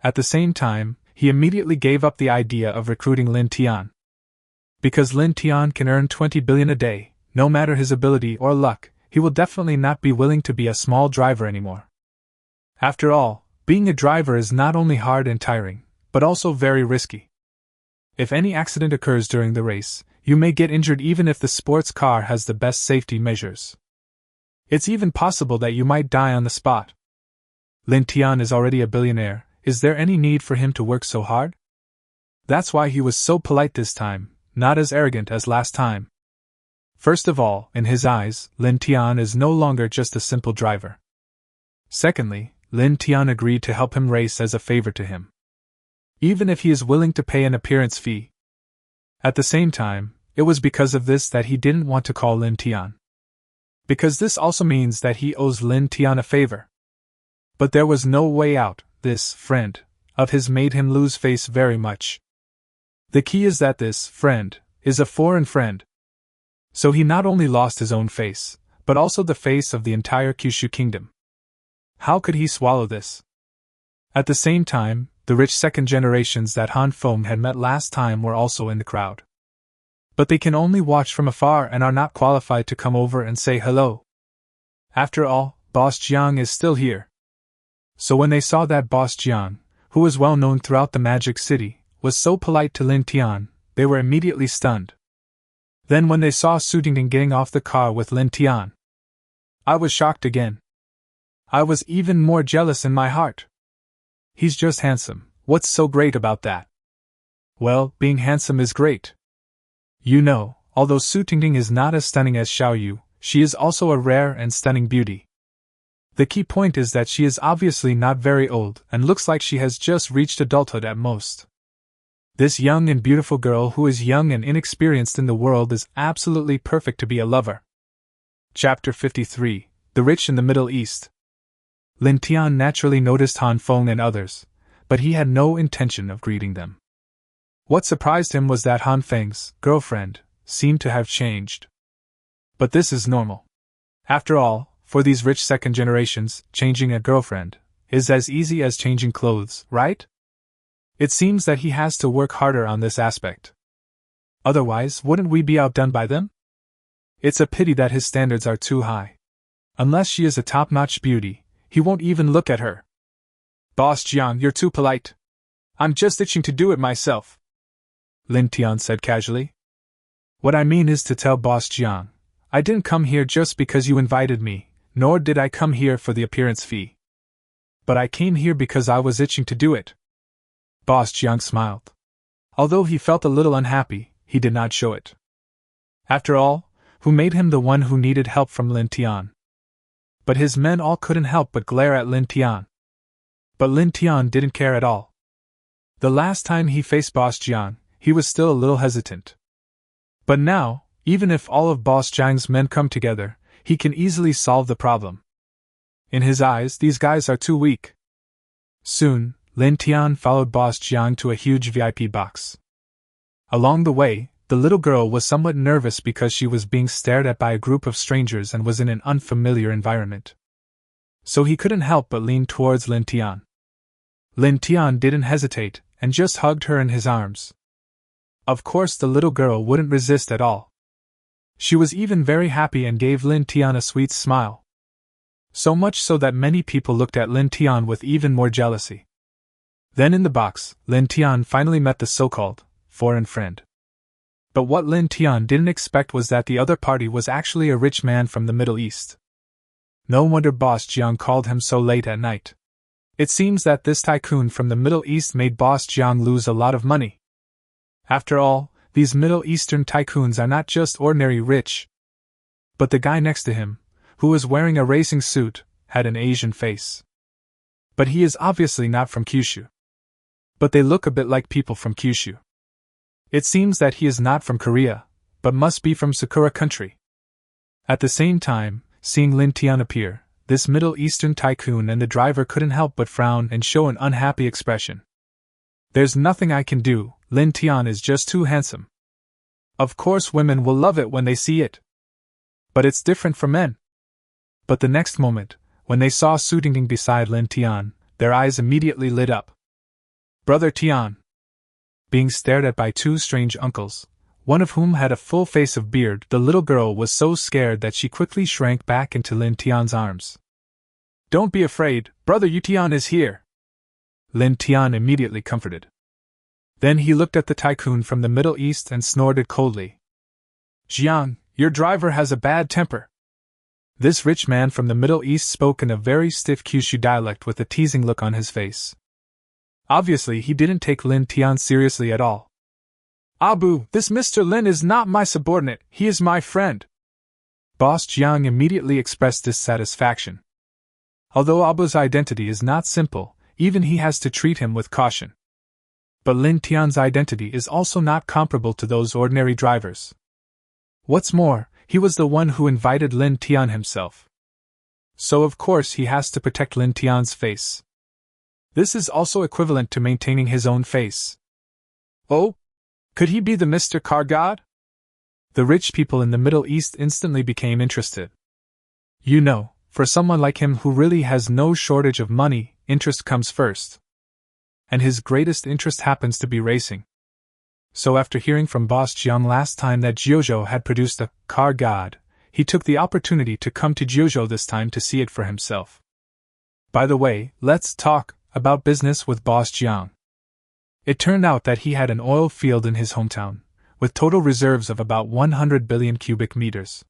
At the same time, he immediately gave up the idea of recruiting Lin Tian. Because Lin Tian can earn 20 billion a day, no matter his ability or luck, he will definitely not be willing to be a small driver anymore. After all, being a driver is not only hard and tiring, but also very risky. If any accident occurs during the race, you may get injured even if the sports car has the best safety measures. It's even possible that you might die on the spot. Lin Tian is already a billionaire. Is there any need for him to work so hard? That's why he was so polite this time, not as arrogant as last time. First of all, in his eyes, Lin Tian is no longer just a simple driver. Secondly, Lin Tian agreed to help him race as a favor to him, even if he is willing to pay an appearance fee. At the same time, it was because of this that he didn't want to call Lin Tian. Because this also means that he owes Lin Tian a favor. But there was no way out. This friend of his made him lose face very much. The key is that this friend is a foreign friend. So he not only lost his own face, but also the face of the entire Kyushu kingdom. How could he swallow this? At the same time, the rich second generations that Han Feng had met last time were also in the crowd. But they can only watch from afar and are not qualified to come over and say hello. After all, Boss Jiang is still here. So when they saw that Boss Jiang, who was well known throughout the Magic City, was so polite to Lin Tian, they were immediately stunned. Then when they saw Su Anan getting off the car with Lin Tian, I was shocked again. I was even more jealous in my heart. He's just handsome. What's so great about that? Well, being handsome is great. You know, although Su Anan is not as stunning as Xiao Yu, she is also a rare and stunning beauty. The key point is that she is obviously not very old and looks like she has just reached adulthood at most. This young and beautiful girl who is young and inexperienced in the world is absolutely perfect to be a lover. Chapter 53, The Rich in the Middle East. Lin Tian naturally noticed Han Feng and others, but he had no intention of greeting them. What surprised him was that Han Feng's girlfriend seemed to have changed. But this is normal. After all, for these rich second generations, changing a girlfriend is as easy as changing clothes, right? It seems that he has to work harder on this aspect. Otherwise, wouldn't we be outdone by them? It's a pity that his standards are too high. Unless she is a top-notch beauty, he won't even look at her. Boss Jiang, you're too polite. I'm just itching to do it myself, Lin Tian said casually. What I mean is to tell Boss Jiang, I didn't come here just because you invited me, nor did I come here for the appearance fee. But I came here because I was itching to do it. Boss Jiang smiled. Although he felt a little unhappy, he did not show it. After all, who made him the one who needed help from Lin Tian? But his men all couldn't help but glare at Lin Tian. But Lin Tian didn't care at all. The last time he faced Boss Jiang, he was still a little hesitant. But now, even if all of Boss Jiang's men come together, he can easily solve the problem. In his eyes, these guys are too weak. Soon, Lin Tian followed Boss Jiang to a huge VIP box. Along the way, the little girl was somewhat nervous because she was being stared at by a group of strangers and was in an unfamiliar environment. So he couldn't help but lean towards Lin Tian. Lin Tian didn't hesitate, and just hugged her in his arms. Of course the little girl wouldn't resist at all. She was even very happy and gave Lin Tian a sweet smile. So much so that many people looked at Lin Tian with even more jealousy. Then in the box, Lin Tian finally met the so-called foreign friend. But what Lin Tian didn't expect was that the other party was actually a rich man from the Middle East. No wonder Boss Jiang called him so late at night. It seems that this tycoon from the Middle East made Boss Jiang lose a lot of money. After all, these Middle Eastern tycoons are not just ordinary rich. But the guy next to him, who was wearing a racing suit, had an Asian face. But he is obviously not from Kyushu. But they look a bit like people from Kyushu. It seems that he is not from Korea, but must be from Sakura country. At the same time, seeing Lin Tian appear, this Middle Eastern tycoon and the driver couldn't help but frown and show an unhappy expression. There's nothing I can do, Lin Tian is just too handsome. Of course women will love it when they see it. But it's different for men. But the next moment, when they saw Su Tingting beside Lin Tian, their eyes immediately lit up. Brother Tian. Being stared at by two strange uncles, one of whom had a full face of beard, the little girl was so scared that she quickly shrank back into Lin Tian's arms. Don't be afraid, Brother Yu Tian is here. Lin Tian immediately comforted. Then he looked at the tycoon from the Middle East and snorted coldly. Jiang, your driver has a bad temper. This rich man from the Middle East spoke in a very stiff Kyushu dialect with a teasing look on his face. Obviously, he didn't take Lin Tian seriously at all. Abu, this Mr. Lin is not my subordinate, he is my friend. Boss Jiang immediately expressed dissatisfaction. Although Abu's identity is not simple, even he has to treat him with caution. But Lin Tian's identity is also not comparable to those ordinary drivers. What's more, he was the one who invited Lin Tian himself. So of course he has to protect Lin Tian's face. This is also equivalent to maintaining his own face. Oh? Could he be the Mr. Car God? The rich people in the Middle East instantly became interested. You know, for someone like him who really has no shortage of money, interest comes first. And his greatest interest happens to be racing. So after hearing from Boss Jiang last time that Jiuzhou had produced a car god, he took the opportunity to come to Jiuzhou this time to see it for himself. By the way, let's talk about business with Boss Jiang. It turned out that he had an oil field in his hometown, with total reserves of about 100 billion cubic meters.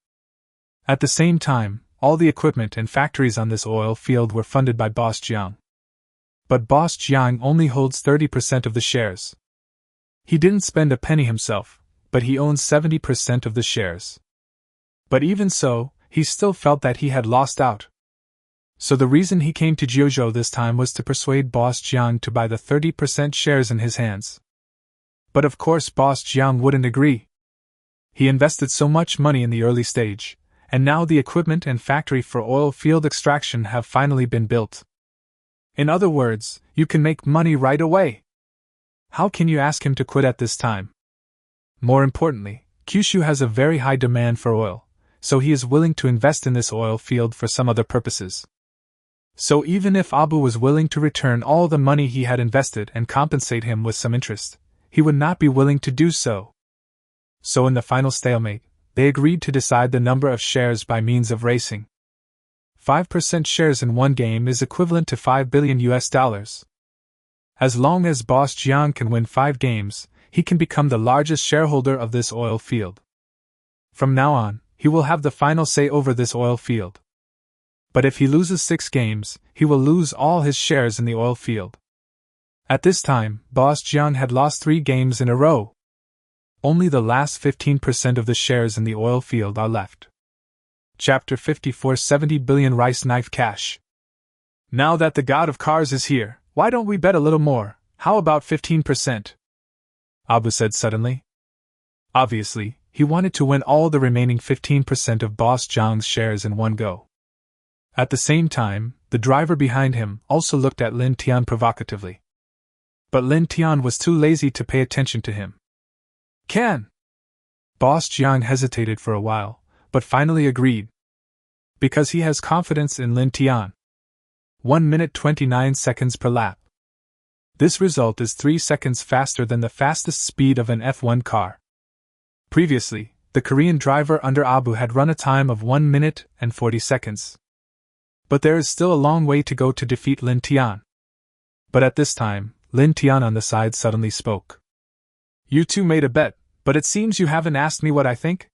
At the same time, all the equipment and factories on this oil field were funded by Boss Jiang. But Boss Jiang only holds 30% of the shares. He didn't spend a penny himself, but he owns 70% of the shares. But even so, he still felt that he had lost out. So the reason he came to Jiuzhou this time was to persuade Boss Jiang to buy the 30% shares in his hands. But of course Boss Jiang wouldn't agree. He invested so much money in the early stage, and now the equipment and factory for oil field extraction have finally been built. In other words, you can make money right away. How can you ask him to quit at this time? More importantly, Kyushu has a very high demand for oil, so he is willing to invest in this oil field for some other purposes. So even if Abu was willing to return all the money he had invested and compensate him with some interest, he would not be willing to do so. So in the final stalemate, they agreed to decide the number of shares by means of racing. 5% shares in one game is equivalent to $5 billion. As long as Boss Jiang can win 5 games, he can become the largest shareholder of this oil field. From now on, he will have the final say over this oil field. But if he loses 6 games, he will lose all his shares in the oil field. At this time, Boss Jiang had lost 3 games in a row. Only the last 15% of the shares in the oil field are left. Chapter 54 70 billion rice knife cash. Now that the god of cars is here, why don't we bet a little more? How about 15%? Abu said suddenly. Obviously, he wanted to win all the remaining 15% of Boss Jiang's shares in one go. At the same time, the driver behind him also looked at Lin Tian provocatively. But Lin Tian was too lazy to pay attention to him. Can? Boss Jiang hesitated for a while, but finally agreed. Because he has confidence in Lin Tian. 1 minute 29 seconds per lap. This result is 3 seconds faster than the fastest speed of an F1 car. Previously, the Korean driver under Abu had run a time of 1 minute and 40 seconds. But there is still a long way to go to defeat Lin Tian. But at this time, Lin Tian on the side suddenly spoke. You two made a bet, but it seems you haven't asked me what I think?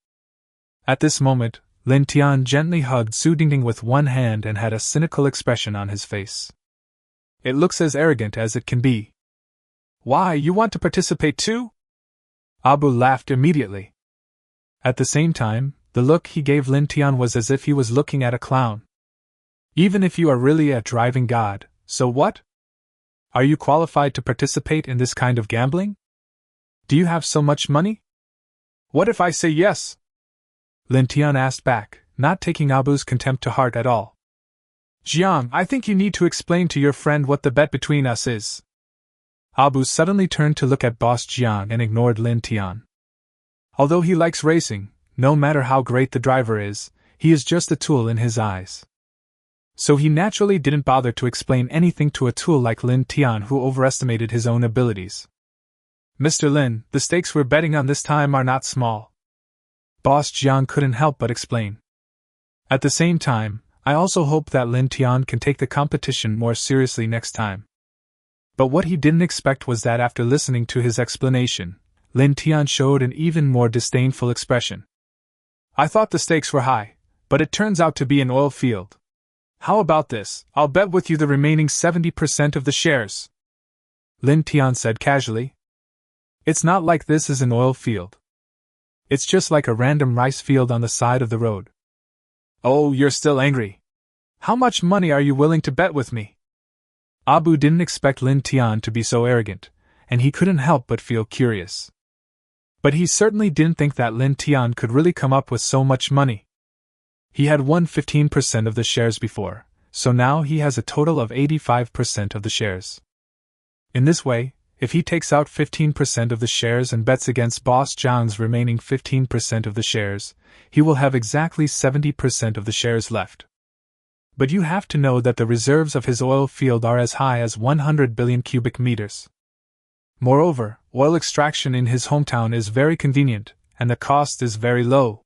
At this moment, Lin Tian gently hugged Su Dingding with one hand and had a cynical expression on his face. It looks as arrogant as it can be. Why, you want to participate too? Abu laughed immediately. At the same time, the look he gave Lin Tian was as if he was looking at a clown. Even if you are really a driving god, so what? Are you qualified to participate in this kind of gambling? Do you have so much money? What if I say yes? Lin Tian asked back, not taking Abu's contempt to heart at all. Jiang, I think you need to explain to your friend what the bet between us is. Abu suddenly turned to look at Boss Jiang and ignored Lin Tian. Although he likes racing, no matter how great the driver is, he is just a tool in his eyes. So he naturally didn't bother to explain anything to a tool like Lin Tian who overestimated his own abilities. Mr. Lin, the stakes we're betting on this time are not small. Boss Jiang couldn't help but explain. At the same time, I also hope that Lin Tian can take the competition more seriously next time. But what he didn't expect was that after listening to his explanation, Lin Tian showed an even more disdainful expression. I thought the stakes were high, but it turns out to be an oil field. How about this? I'll bet with you the remaining 70% of the shares. Lin Tian said casually. It's not like this is an oil field. It's just like a random rice field on the side of the road. Oh, you're still angry. How much money are you willing to bet with me? Abu didn't expect Lin Tian to be so arrogant, and he couldn't help but feel curious. But he certainly didn't think that Lin Tian could really come up with so much money. He had won 15% of the shares before, so now he has a total of 85% of the shares. In this way, if he takes out 15% of the shares and bets against Boss Jiang's remaining 15% of the shares, he will have exactly 70% of the shares left. But you have to know that the reserves of his oil field are as high as 100 billion cubic meters. Moreover, oil extraction in his hometown is very convenient, and the cost is very low.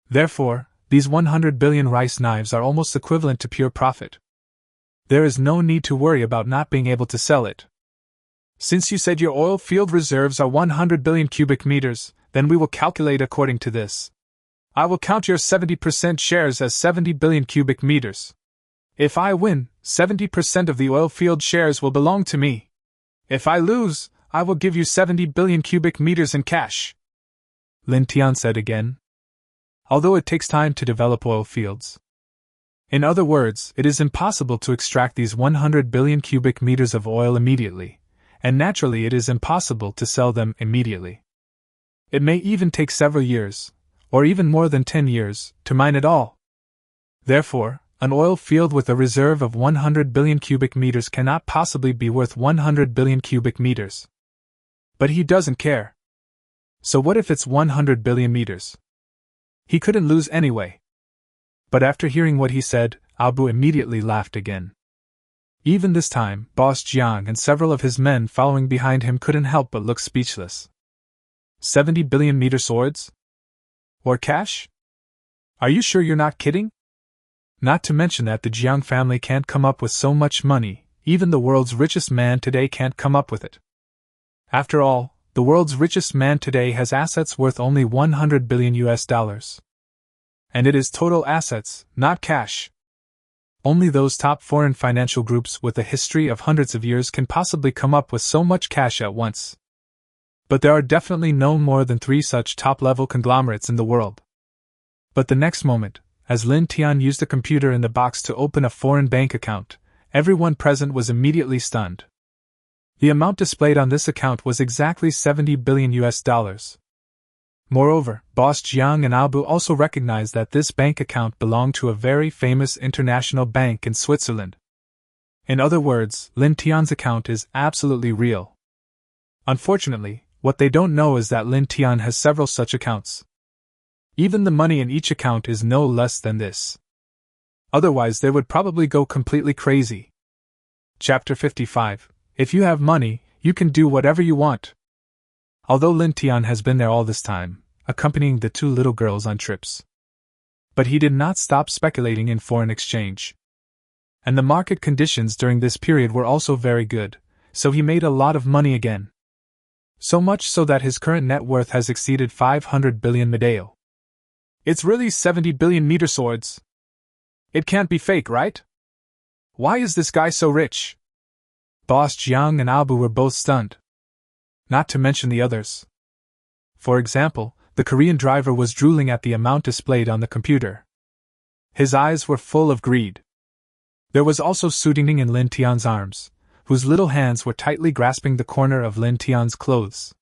Therefore, these 100 billion rice knives are almost equivalent to pure profit. There is no need to worry about not being able to sell it. Since you said your oil field reserves are 100 billion cubic meters, then we will calculate according to this. I will count your 70% shares as 70 billion cubic meters. If I win, 70% of the oil field shares will belong to me. If I lose, I will give you 70 billion cubic meters in cash. Lin Tian said again. Although it takes time to develop oil fields. In other words, it is impossible to extract these 100 billion cubic meters of oil immediately, and naturally it is impossible to sell them immediately. It may even take several years, or even more than 10 years, to mine it all. Therefore, an oil field with a reserve of 100 billion cubic meters cannot possibly be worth 100 billion cubic meters. But he doesn't care. So what if it's 100 billion meters? He couldn't lose anyway. But after hearing what he said, Abu immediately laughed again. Even this time, Boss Jiang and several of his men following behind him couldn't help but look speechless. 70 billion meter swords? Or cash? Are you sure you're not kidding? Not to mention that the Jiang family can't come up with so much money, even the world's richest man today can't come up with it. After all, the world's richest man today has assets worth only 100 billion US dollars. And it is total assets, not cash. Only those top foreign financial groups with a history of hundreds of years can possibly come up with so much cash at once. But there are definitely no more than 3 such top-level conglomerates in the world. But the next moment, as Lin Tian used the computer in the box to open a foreign bank account, everyone present was immediately stunned. The amount displayed on this account was exactly 70 billion US dollars. Moreover, Boss Jiang and Abu also recognized that this bank account belonged to a very famous international bank in Switzerland. In other words, Lin Tian's account is absolutely real. Unfortunately, what they don't know is that Lin Tian has several such accounts. Even the money in each account is no less than this. Otherwise they would probably go completely crazy. Chapter 55. If you have money, you can do whatever you want. Although Lin Tian has been there all this time, accompanying the 2 little girls on trips. But he did not stop speculating in foreign exchange. And the market conditions during this period were also very good, so he made a lot of money again. So much so that his current net worth has exceeded 500 billion Medeo. It's really 70 billion meter swords. It can't be fake, right? Why is this guy so rich? Boss Jiang and Abu were both stunned. Not to mention the others. For example, the Korean driver was drooling at the amount displayed on the computer. His eyes were full of greed. There was also Su Anan in Lin Tian's arms, whose little hands were tightly grasping the corner of Lin Tian's clothes.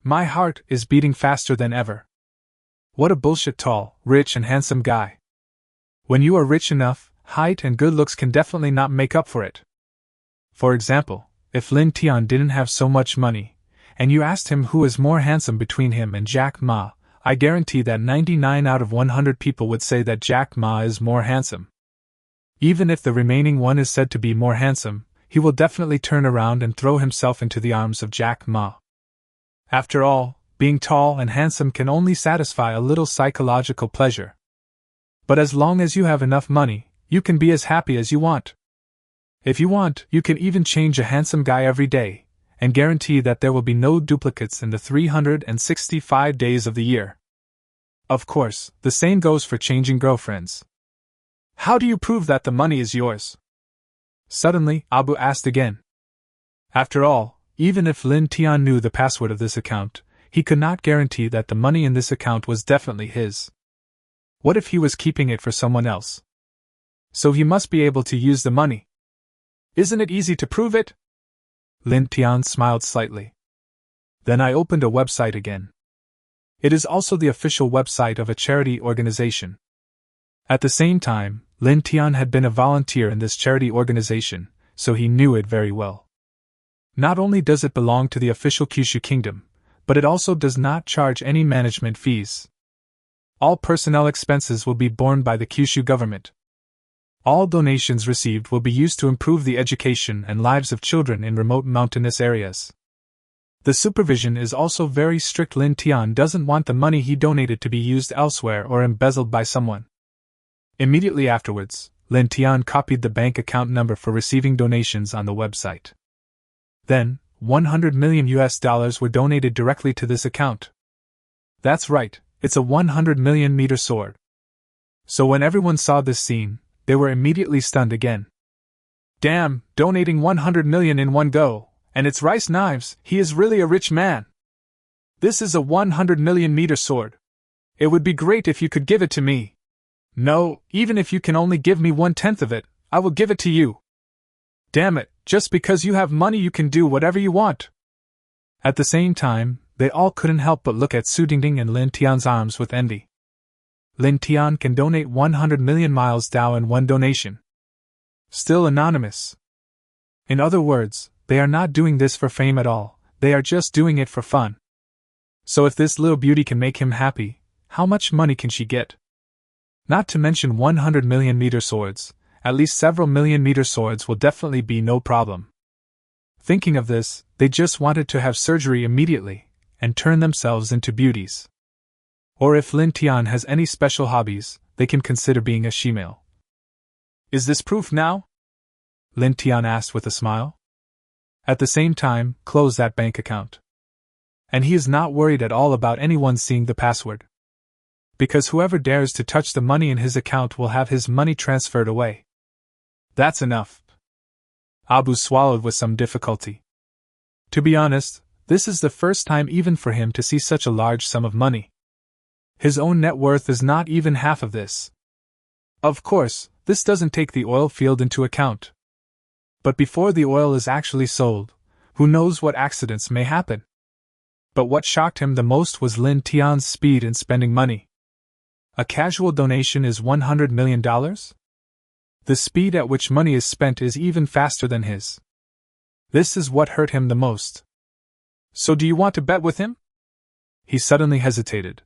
My heart is beating faster than ever. What a bullshit tall, rich and handsome guy. When you are rich enough, height and good looks can definitely not make up for it. For example, if Lin Tian didn't have so much money, and you asked him who is more handsome between him and Jack Ma, I guarantee that 99 out of 100 people would say that Jack Ma is more handsome. Even if the remaining one is said to be more handsome, he will definitely turn around and throw himself into the arms of Jack Ma. After all, being tall and handsome can only satisfy a little psychological pleasure. But as long as you have enough money, you can be as happy as you want. If you want, you can even change a handsome guy every day, and guarantee that there will be no duplicates in the 365 days of the year. Of course, the same goes for changing girlfriends. How do you prove that the money is yours? Suddenly, Abu asked again. After all, even if Lin Tian knew the password of this account, he could not guarantee that the money in this account was definitely his. What if he was keeping it for someone else? So he must be able to use the money. Isn't it easy to prove it? Lin Tian smiled slightly. Then I opened a website again. It is also the official website of a charity organization. At the same time, Lin Tian had been a volunteer in this charity organization, so he knew it very well. Not only does it belong to the official Kyushu Kingdom, but it also does not charge any management fees. All personnel expenses will be borne by the Kyushu government. All donations received will be used to improve the education and lives of children in remote mountainous areas. The supervision is also very strict. Lin Tian doesn't want the money he donated to be used elsewhere or embezzled by someone. Immediately afterwards, Lin Tian copied the bank account number for receiving donations on the website. Then, $100 million were donated directly to this account. That's right, it's a 100 million meter sword. So when everyone saw this scene, they were immediately stunned again. Damn, donating 100 million in one go, and it's rice knives, he is really a rich man. This is a 100 million meter sword. It would be great if you could give it to me. No, even if you can only give me 1/10 of it, I will give it to you. Damn it, just because you have money you can do whatever you want. At the same time, they all couldn't help but look at Su Anan and Lin Tian's arms with envy. Lin Tian can donate 100 million miles Dao in one donation. Still anonymous. In other words, they are not doing this for fame at all, they are just doing it for fun. So if this little beauty can make him happy, how much money can she get? Not to mention 100 million meter swords, at least several million meter swords will definitely be no problem. Thinking of this, they just wanted to have surgery immediately, and turn themselves into beauties. Or if Lin Tian has any special hobbies, they can consider being a she-male. Is this proof now? Lin Tian asked with a smile. At the same time, close that bank account. And he is not worried at all about anyone seeing the password. Because whoever dares to touch the money in his account will have his money transferred away. That's enough. Abu swallowed with some difficulty. To be honest, this is the first time even for him to see such a large sum of money. His own net worth is not even half of this. Of course, this doesn't take the oil field into account. But before the oil is actually sold, who knows what accidents may happen? But what shocked him the most was Lin Tian's speed in spending money. A casual donation is $100 million? The speed at which money is spent is even faster than his. This is what hurt him the most. So do you want to bet with him? He suddenly hesitated.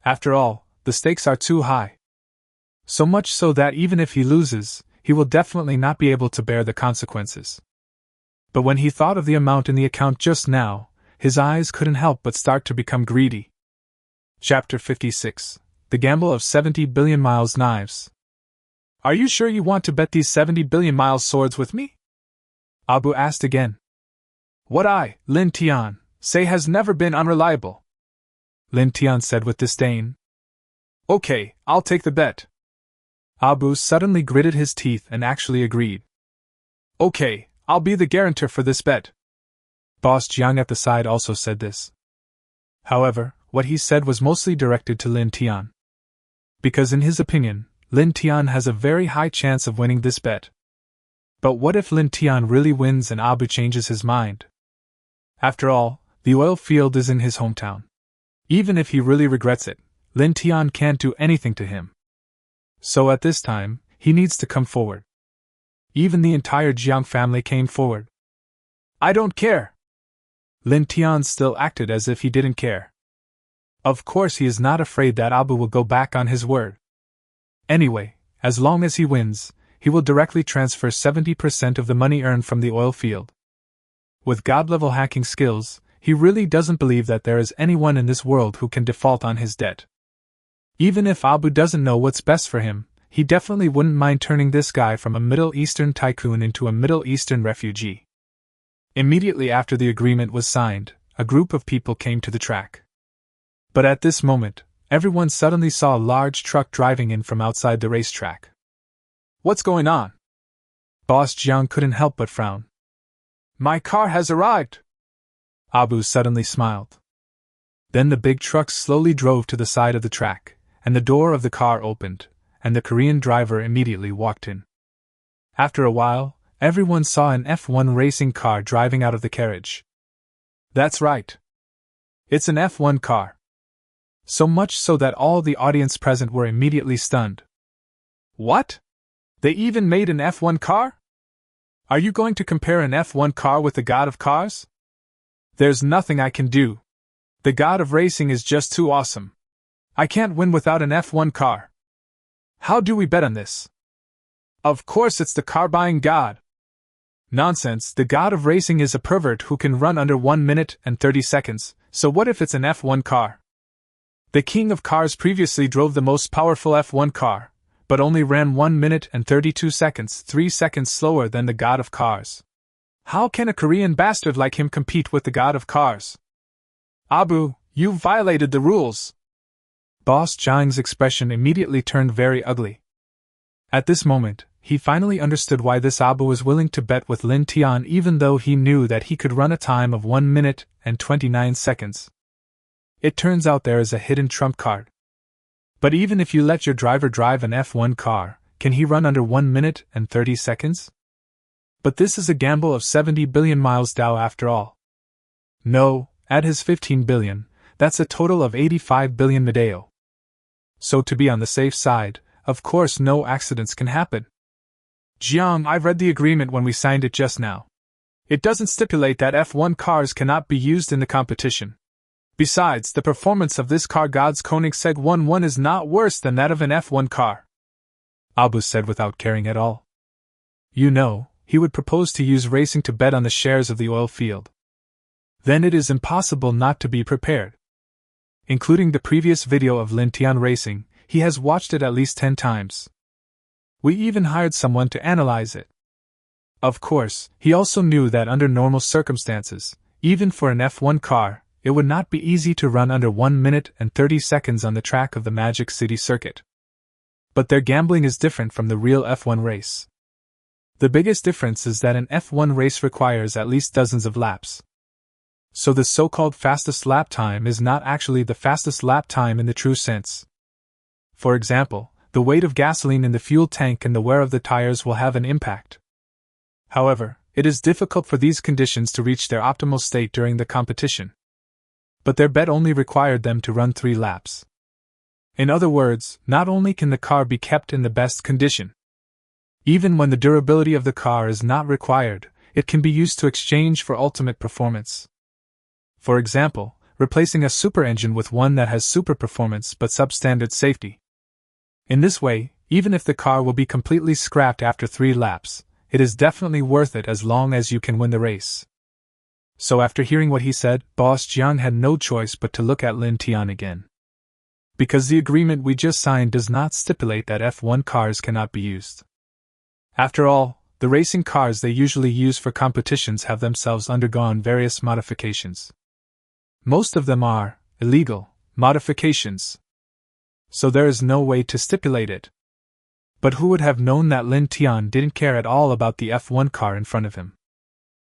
After all, the stakes are too high. So much so that even if he loses, he will definitely not be able to bear the consequences. But when he thought of the amount in the account just now, his eyes couldn't help but start to become greedy. Chapter 56. The Gamble of 70 Billion Miles Knives. Are you sure you want to bet these 70 billion miles swords with me? Abu asked again. What I, Lin Tian, say has never been unreliable, Lin Tian said with disdain. Okay, I'll take the bet. Abu suddenly gritted his teeth and actually agreed. Okay, I'll be the guarantor for this bet. Boss Jiang at the side also said this. However, what he said was mostly directed to Lin Tian. Because in his opinion, Lin Tian has a very high chance of winning this bet. But what if Lin Tian really wins and Abu changes his mind? After all, the oil field is in his hometown. Even if he really regrets it, Lin Tian can't do anything to him. So at this time, he needs to come forward. Even the entire Jiang family came forward. I don't care. Lin Tian still acted as if he didn't care. Of course he is not afraid that Abu will go back on his word. Anyway, as long as he wins, he will directly transfer 70% of the money earned from the oil field. With god-level hacking skills, he really doesn't believe that there is anyone in this world who can default on his debt. Even if Abu doesn't know what's best for him, he definitely wouldn't mind turning this guy from a Middle Eastern tycoon into a Middle Eastern refugee. Immediately after the agreement was signed, a group of people came to the track. But at this moment, everyone suddenly saw a large truck driving in from outside the racetrack. What's going on? Boss Jiang couldn't help but frown. My car has arrived! Abu suddenly smiled. Then the big truck slowly drove to the side of the track, and the door of the car opened, and the Korean driver immediately walked in. After a while, everyone saw an F1 racing car driving out of the carriage. That's right. It's an F1 car. So much so that all the audience present were immediately stunned. What? They even made an F1 car? Are you going to compare an F1 car with the god of cars? There's nothing I can do. The god of racing is just too awesome. I can't win without an F1 car. How do we bet on this? Of course it's the car-buying god. Nonsense, the god of racing is a pervert who can run under 1 minute and 30 seconds, so what if it's an F1 car? The king of cars previously drove the most powerful F1 car, but only ran 1 minute and 32 seconds, 3 seconds slower than the god of cars. How can a Korean bastard like him compete with the god of cars? Abu, you violated the rules! Boss Jiang's expression immediately turned very ugly. At this moment, he finally understood why this Abu was willing to bet with Lin Tian even though he knew that he could run a time of 1 minute and 29 seconds. It turns out there is a hidden trump card. But even if you let your driver drive an F1 car, can he run under 1 minute and 30 seconds? But this is a gamble of 70 billion miles Dow after all. No, add his 15 billion, that's a total of 85 billion Medeo. So to be on the safe side, of course no accidents can happen. Jiang, I've read the agreement when we signed it just now. It doesn't stipulate that F1 cars cannot be used in the competition. Besides, the performance of this car God's Koenigsegg 1-1 is not worse than that of an F1 car. Abu said without caring at all. You know, he would propose to use racing to bet on the shares of the oil field. Then it is impossible not to be prepared. Including the previous video of Lin Tian racing, he has watched it at least 10 times. We even hired someone to analyze it. Of course, he also knew that under normal circumstances, even for an F1 car, it would not be easy to run under 1 minute and 30 seconds on the track of the Magic City circuit. But their gambling is different from the real F1 race. The biggest difference is that an F1 race requires at least dozens of laps. So the so-called fastest lap time is not actually the fastest lap time in the true sense. For example, the weight of gasoline in the fuel tank and the wear of the tires will have an impact. However, it is difficult for these conditions to reach their optimal state during the competition. But their bet only required them to run 3 laps. In other words, not only can the car be kept in the best condition, even when the durability of the car is not required, it can be used to exchange for ultimate performance. For example, replacing a super engine with one that has super performance but substandard safety. In this way, even if the car will be completely scrapped after 3 laps, it is definitely worth it as long as you can win the race. So after hearing what he said, Boss Jiang had no choice but to look at Lin Tian again. Because the agreement we just signed does not stipulate that F1 cars cannot be used. After all, the racing cars they usually use for competitions have themselves undergone various modifications. Most of them are illegal modifications. So there is no way to stipulate it. But who would have known that Lin Tian didn't care at all about the F1 car in front of him?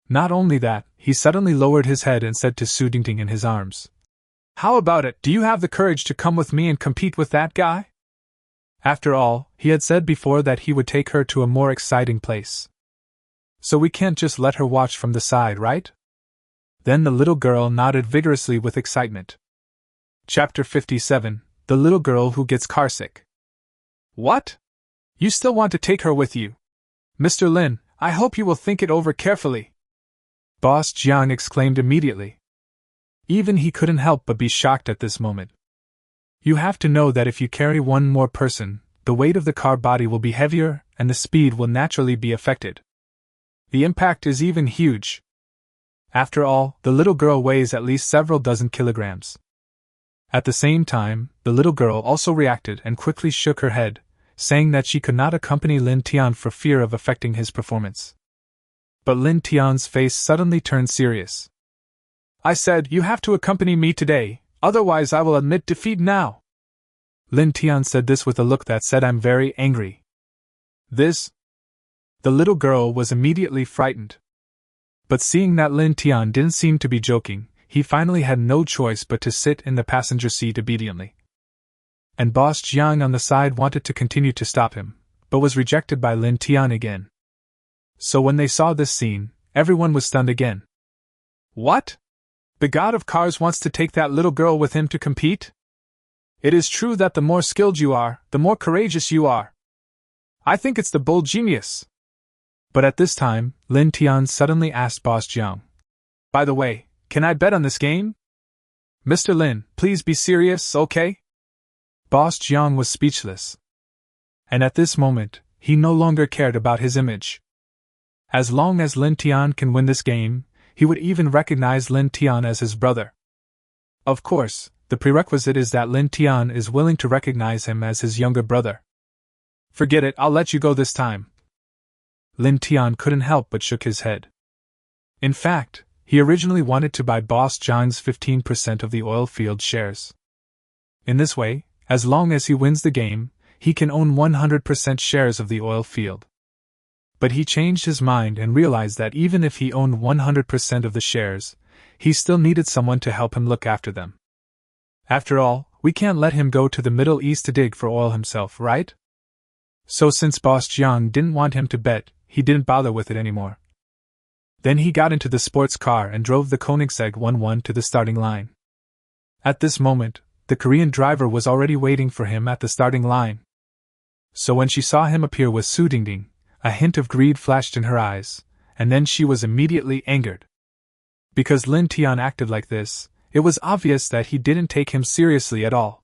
Not only that, he suddenly lowered his head and said to Su Dingting in his arms, "How about it? Do you have the courage to come with me and compete with that guy?" After all, he had said before that he would take her to a more exciting place. So we can't just let her watch from the side, right? Then the little girl nodded vigorously with excitement. Chapter 57, The Little Girl Who Gets Carsick. What? You still want to take her with you? Mr. Lin, I hope you will think it over carefully. Boss Jiang exclaimed immediately. Even he couldn't help but be shocked at this moment. You have to know that if you carry one more person, the weight of the car body will be heavier and the speed will naturally be affected. The impact is even huge. After all, the little girl weighs at least several dozen kilograms. At the same time, the little girl also reacted and quickly shook her head, saying that she could not accompany Lin Tian for fear of affecting his performance. But Lin Tian's face suddenly turned serious. I said, you have to accompany me today, otherwise I will admit defeat now. Lin Tian said this with a look that said I'm very angry. This? The little girl was immediately frightened. But seeing that Lin Tian didn't seem to be joking, he finally had no choice but to sit in the passenger seat obediently. And Boss Jiang on the side wanted to continue to stop him, but was rejected by Lin Tian again. So when they saw this scene, everyone was stunned again. What? The god of cars wants to take that little girl with him to compete? It is true that the more skilled you are, the more courageous you are. I think it's the bold genius. But at this time, Lin Tian suddenly asked Boss Jiang, by the way, can I bet on this game? Mr. Lin, please be serious, okay? Boss Jiang was speechless. And at this moment, he no longer cared about his image. As long as Lin Tian can win this game, he would even recognize Lin Tian as his brother. Of course, the prerequisite is that Lin Tian is willing to recognize him as his younger brother. Forget it, I'll let you go this time. Lin Tian couldn't help but shook his head. In fact, he originally wanted to buy Boss Jiang's 15% of the oil field shares. In this way, as long as he wins the game, he can own 100% shares of the oil field. But he changed his mind and realized that even if he owned 100% of the shares, he still needed someone to help him look after them. After all, we can't let him go to the Middle East to dig for oil himself, right? So since Boss Jiang didn't want him to bet, he didn't bother with it anymore. Then he got into the sports car and drove the Koenigsegg 1-1 to the starting line. At this moment, the Korean driver was already waiting for him at the starting line. So when she saw him appear with Su Dingting, a hint of greed flashed in her eyes, and then she was immediately angered. Because Lin Tian acted like this, it was obvious that he didn't take him seriously at all.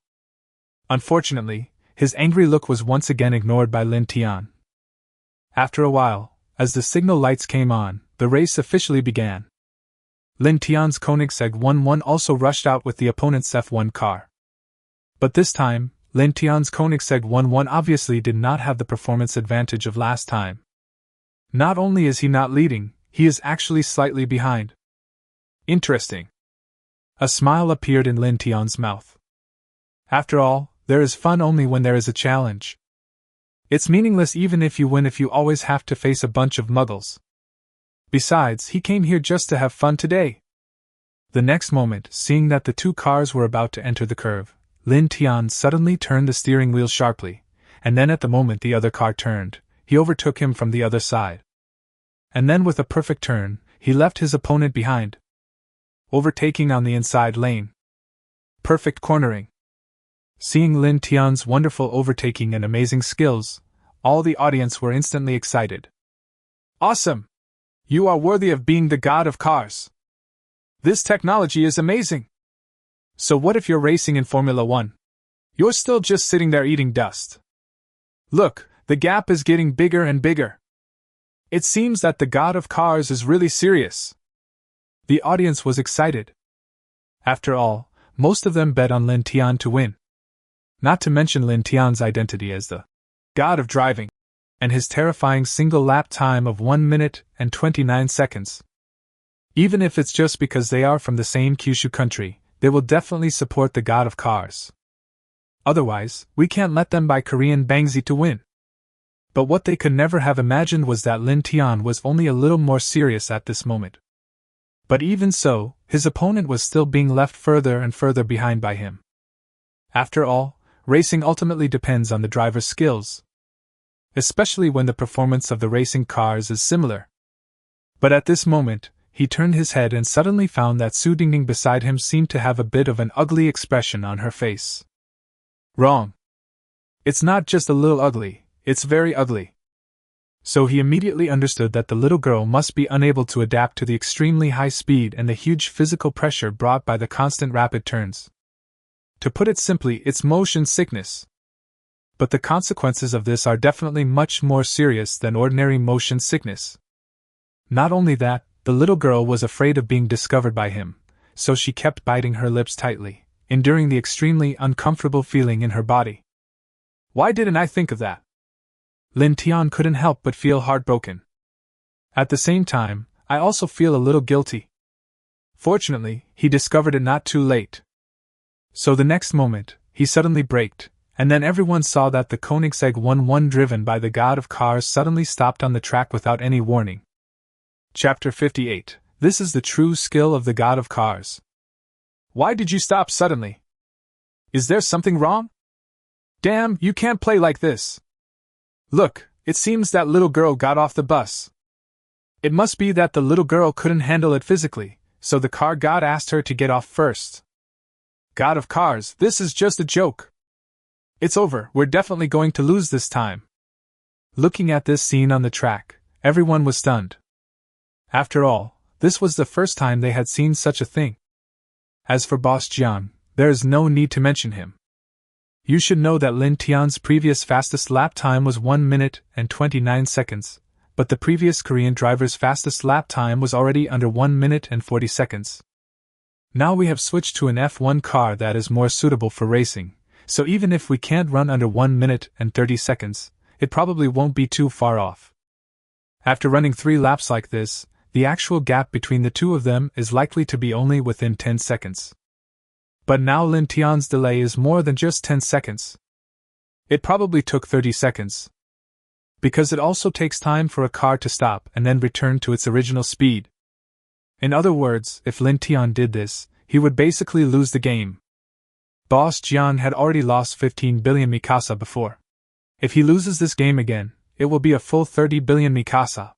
Unfortunately, his angry look was once again ignored by Lin Tian. After a while, as the signal lights came on, the race officially began. Lin Tian's Koenigsegg 1-1 also rushed out with the opponent's F1 car. But this time, Lin Tian's Koenigsegg 1-1 obviously did not have the performance advantage of last time. Not only is he not leading, he is actually slightly behind. Interesting. A smile appeared in Lin Tian's mouth. After all, there is fun only when there is a challenge. It's meaningless even if you win if you always have to face a bunch of muggles. Besides, he came here just to have fun today. The next moment, seeing that the two cars were about to enter the curve, Lin Tian suddenly turned the steering wheel sharply, and then at the moment the other car turned, he overtook him from the other side. And then with a perfect turn, he left his opponent behind. Overtaking on the inside lane. Perfect cornering. Seeing Lin Tian's wonderful overtaking and amazing skills, all the audience were instantly excited. Awesome! You are worthy of being the god of cars. This technology is amazing. So what if you're racing in Formula 1? You're still just sitting there eating dust. Look, the gap is getting bigger and bigger. It seems that the god of cars is really serious. The audience was excited. After all, most of them bet on Lin Tian to win. not to mention Lin Tian's identity as the god of driving, and his terrifying single lap time of 1 minute and 29 seconds. Even if it's just because they are from the same Kyushu country, they will definitely support the god of cars. Otherwise, we can't let them buy Korean Bangzi to win. But what they could never have imagined was that Lin Tian was only a little more serious at this moment. But even so, his opponent was still being left further and further behind by him. After all, racing ultimately depends on the driver's skills, especially when the performance of the racing cars is similar. But at this moment, he turned his head and suddenly found that Su Dingding beside him seemed to have a bit of an ugly expression on her face. Wrong. It's not just a little ugly, it's very ugly. So he immediately understood that the little girl must be unable to adapt to the extremely high speed and the huge physical pressure brought by the constant rapid turns. To put it simply, it's motion sickness. But the consequences of this are definitely much more serious than ordinary motion sickness. Not only that, the little girl was afraid of being discovered by him, so she kept biting her lips tightly, enduring the extremely uncomfortable feeling in her body. Why didn't I think of that? Lin Tian couldn't help but feel heartbroken. At the same time, I also feel a little guilty. Fortunately, he discovered it not too late. So the next moment, he suddenly braked, and then everyone saw that the Koenigsegg 1-1 driven by the god of cars suddenly stopped on the track without any warning. Chapter 58. This is the true skill of the god of cars. Why did you stop suddenly? Is there something wrong? Damn, you can't play like this. Look, it seems that little girl got off the bus. It must be that the little girl couldn't handle it physically, so the car god asked her to get off first. God of cars, this is just a joke. It's over, we're definitely going to lose this time. Looking at this scene on the track, everyone was stunned. After all, this was the first time they had seen such a thing. As for Boss Jian, there is no need to mention him. You should know that Lin Tian's previous fastest lap time was 1 minute and 29 seconds, but the previous Korean driver's fastest lap time was already under 1 minute and 40 seconds. Now we have switched to an F1 car that is more suitable for racing, so even if we can't run under 1 minute and 30 seconds, it probably won't be too far off. After running 3 laps like this, the actual gap between the two of them is likely to be only within 10 seconds. But now Lin Tian's delay is more than just 10 seconds. It probably took 30 seconds. Because it also takes time for a car to stop and then return to its original speed. In other words, if Lin Tian did this, he would basically lose the game. Boss Jian had already lost 15 billion Mikasa before. If he loses this game again, it will be a full 30 billion Mikasa.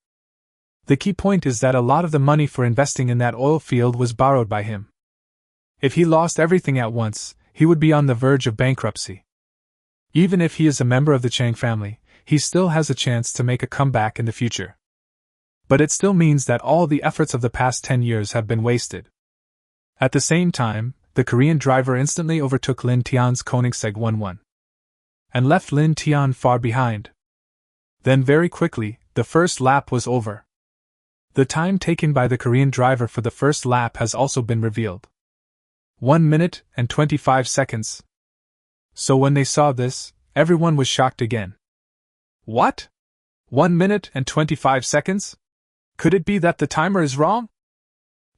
The key point is that a lot of the money for investing in that oil field was borrowed by him. If he lost everything at once, he would be on the verge of bankruptcy. Even if he is a member of the Chang family, he still has a chance to make a comeback in the future. But it still means that all the efforts of the past 10 years have been wasted. At the same time, the Korean driver instantly overtook Lin Tian's Koenigsegg 1-1 and left Lin Tian far behind. Then very quickly, the first lap was over. The time taken by the Korean driver for the first lap has also been revealed. 1 minute and 25 seconds. So when they saw this, everyone was shocked again. What? 1 minute and 25 seconds? Could it be that the timer is wrong?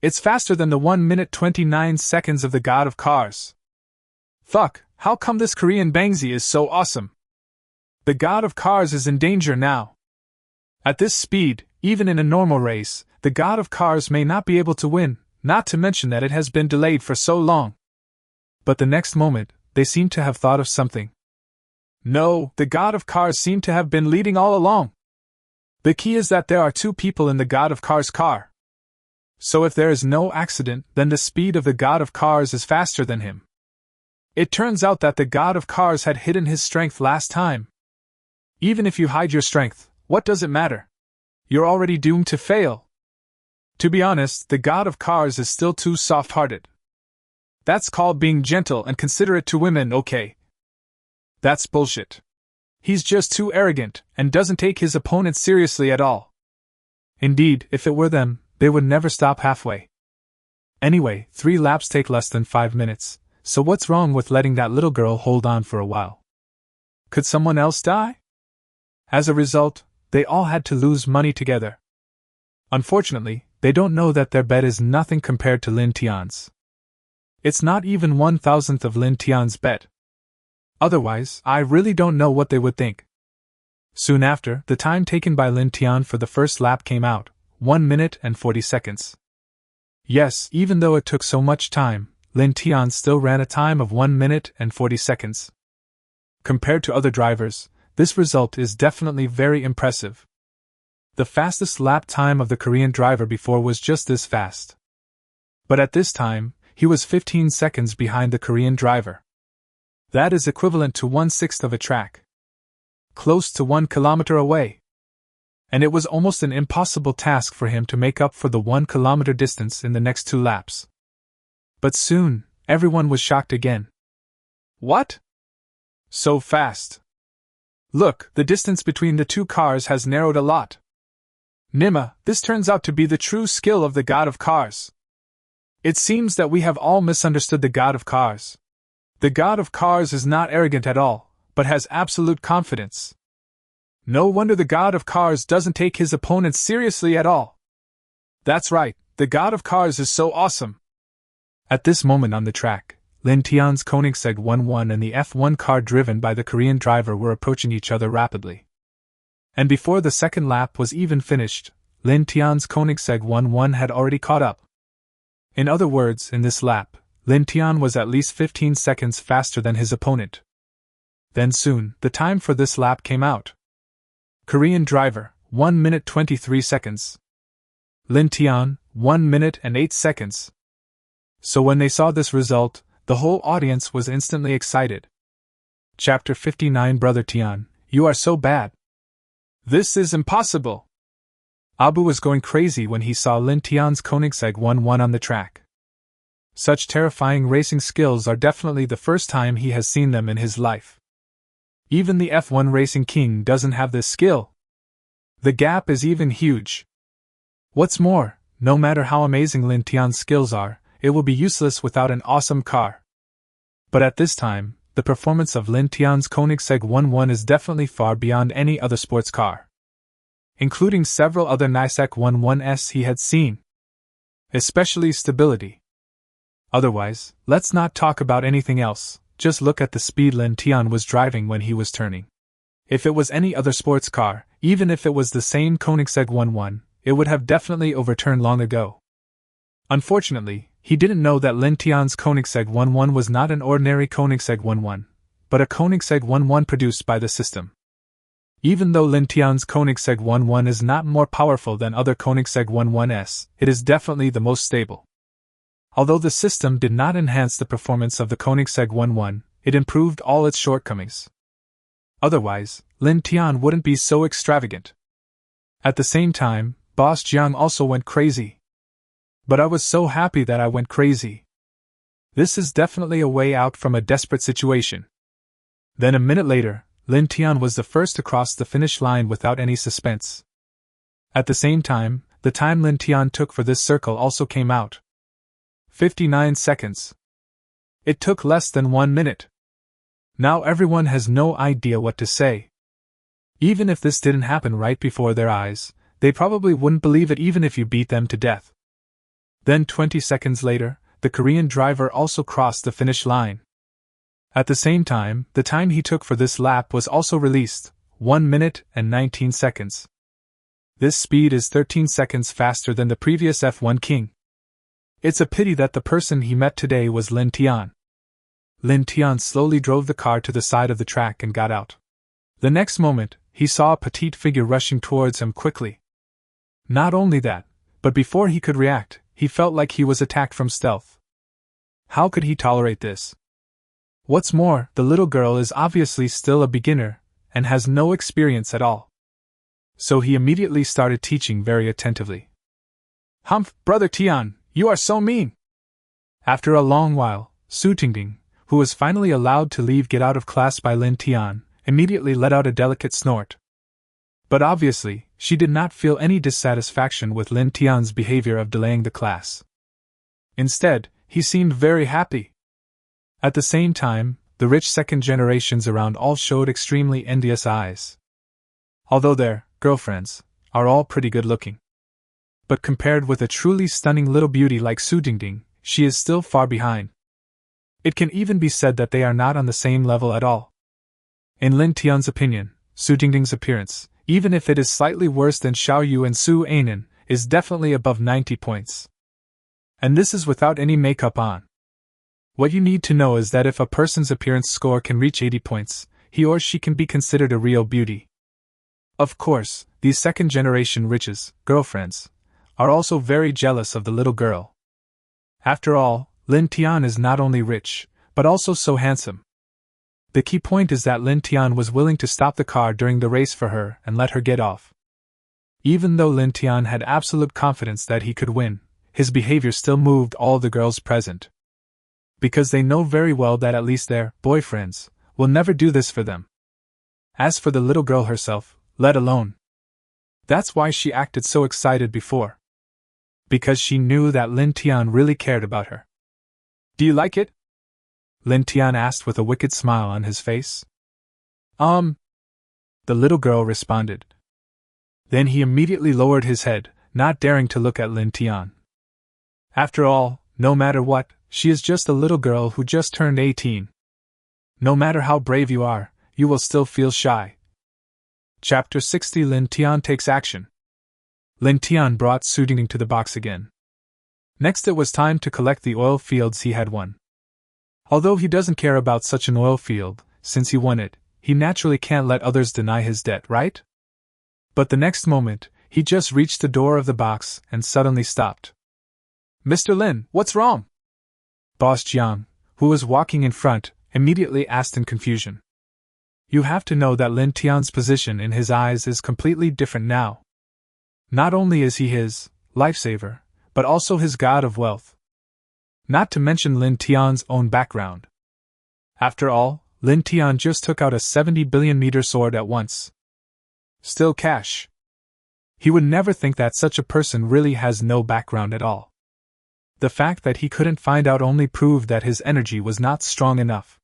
It's faster than the 1 minute 29 seconds of the god of cars. Fuck, how come this Korean Bangzi is so awesome? The god of cars is in danger now. At this speed, even in a normal race, the god of cars may not be able to win, not to mention that it has been delayed for so long. But the next moment, they seem to have thought of something. No, the god of cars seemed to have been leading all along. The key is that there are 2 people in the god of cars car. So if there is no accident, then the speed of the god of cars is faster than him. It turns out that the god of cars had hidden his strength last time. Even if you hide your strength, what does it matter? You're already doomed to fail. To be honest, the god of cars is still too soft-hearted. That's called being gentle and considerate to women, okay? That's bullshit. He's just too arrogant and doesn't take his opponents seriously at all. Indeed, if it were them, they would never stop halfway. Anyway, 3 laps take less than 5 minutes, so what's wrong with letting that little girl hold on for a while? Could someone else die? As a result, they all had to lose money together. Unfortunately, they don't know that their bet is nothing compared to Lin Tian's. It's not even 1/1000th of Lin Tian's bet. Otherwise, I really don't know what they would think. Soon after, the time taken by Lin Tian for the first lap came out, 1 minute and 40 seconds. Yes, even though it took so much time, Lin Tian still ran a time of 1 minute and 40 seconds. Compared to other drivers, this result is definitely very impressive. The fastest lap time of the Korean driver before was just this fast. But at this time, he was 15 seconds behind the Korean driver. That is equivalent to 1/6 of a track. Close to 1 kilometer away. And it was almost an impossible task for him to make up for the 1 kilometer distance in the next 2 laps. But soon, everyone was shocked again. What? So fast. Look, the distance between the two cars has narrowed a lot. Nima, this turns out to be the true skill of the god of cars. It seems that we have all misunderstood the god of cars. The god of cars is not arrogant at all, but has absolute confidence. No wonder the god of cars doesn't take his opponents seriously at all. That's right, the god of cars is so awesome. At this moment on the track, Lin Tian's Koenigsegg 1-1 and the F1 car driven by the Korean driver were approaching each other rapidly. And before the second lap was even finished, Lin Tian's Koenigsegg 1-1 had already caught up. In other words, in this lap, Lin Tian was at least 15 seconds faster than his opponent. Then soon, the time for this lap came out. Korean driver, 1 minute 23 seconds. Lin Tian, 1 minute and 8 seconds. So when they saw this result, the whole audience was instantly excited. Chapter 59 Brother Tian, you are so bad. This is impossible. Abu was going crazy when he saw Lin Tian's Koenigsegg 1-1 on the track. Such terrifying racing skills are definitely the first time he has seen them in his life. Even the F1 racing king doesn't have this skill. The gap is even huge. What's more, no matter how amazing Lin Tian's skills are, it will be useless without an awesome car. But at this time, the performance of Lin Tian's Koenigsegg 1-1 is definitely far beyond any other sports car, including several other Nisek 1-1s he had seen. Especially stability. Otherwise, let's not talk about anything else, just look at the speed Lin Tian was driving when he was turning. If it was any other sports car, even if it was the same Koenigsegg 1-1, it would have definitely overturned long ago. Unfortunately, he didn't know that Lin Tian's Koenigsegg 1-1 was not an ordinary Koenigsegg 1-1, but a Koenigsegg 1-1 produced by the system. Even though Lin Tian's Koenigsegg 1-1 is not more powerful than other Koenigsegg 1-1s, it is definitely the most stable. Although the system did not enhance the performance of the Koenigsegg 1-1, it improved all its shortcomings. Otherwise, Lin Tian wouldn't be so extravagant. At the same time, Boss Jiang also went crazy. But I was so happy that I went crazy. This is definitely a way out from a desperate situation. Then a minute later, Lin Tian was the first to cross the finish line without any suspense. At the same time, the time Lin Tian took for this circle also came out. 59 seconds. It took less than 1 minute. Now everyone has no idea what to say. Even if this didn't happen right before their eyes, they probably wouldn't believe it even if you beat them to death. Then 20 seconds later, the Korean driver also crossed the finish line. At the same time, the time he took for this lap was also released, 1 minute and 19 seconds. This speed is 13 seconds faster than the previous F1 king. It's a pity that the person he met today was Lin Tian. Lin Tian slowly drove the car to the side of the track and got out. The next moment, he saw a petite figure rushing towards him quickly. Not only that, but before he could react, he felt like he was attacked from stealth. How could he tolerate this? What's more, the little girl is obviously still a beginner, and has no experience at all. So he immediately started teaching very attentively. Humph, Brother Tian, you are so mean! After a long while, Su Tingting, who was finally allowed to leave get out of class by Lin Tian, immediately let out a delicate snort. But obviously, she did not feel any dissatisfaction with Lin Tian's behavior of delaying the class. Instead, he seemed very happy. At the same time, the rich second generations around all showed extremely envious eyes. Although their girlfriends are all pretty good looking. But compared with a truly stunning little beauty like Su Dingding, she is still far behind. It can even be said that they are not on the same level at all. In Lin Tian's opinion, Su Dingding's appearance, even if it is slightly worse than Xiao Yu and Su Anan, is definitely above 90 points. And this is without any makeup on. What you need to know is that if a person's appearance score can reach 80 points, he or she can be considered a real beauty. Of course, these second-generation riches, girlfriends, are also very jealous of the little girl. After all, Lin Tian is not only rich, but also so handsome. The key point is that Lin Tian was willing to stop the car during the race for her and let her get off. Even though Lin Tian had absolute confidence that he could win, his behavior still moved all the girls present. Because they know very well that at least their boyfriends will never do this for them. As for the little girl herself, let alone. That's why she acted so excited before. Because she knew that Lin Tian really cared about her. Do you like it? Lin Tian asked with a wicked smile on his face. The little girl responded. Then he immediately lowered his head, not daring to look at Lin Tian. After all, no matter what, she is just a little girl who just turned 18. No matter how brave you are, you will still feel shy. Chapter 60 Lin Tian takes action. Lin Tian brought Su Dingding to the box again. Next it was time to collect the oil fields he had won. Although he doesn't care about such an oil field, since he won it, he naturally can't let others deny his debt, right? But the next moment, he just reached the door of the box and suddenly stopped. Mr. Lin, what's wrong? Boss Jiang, who was walking in front, immediately asked in confusion. You have to know that Lin Tian's position in his eyes is completely different now. Not only is he his lifesaver, but also his god of wealth. Not to mention Lin Tian's own background. After all, Lin Tian just took out a 70 billion meter sword at once. Still cash. He would never think that such a person really has no background at all. The fact that he couldn't find out only proved that his energy was not strong enough.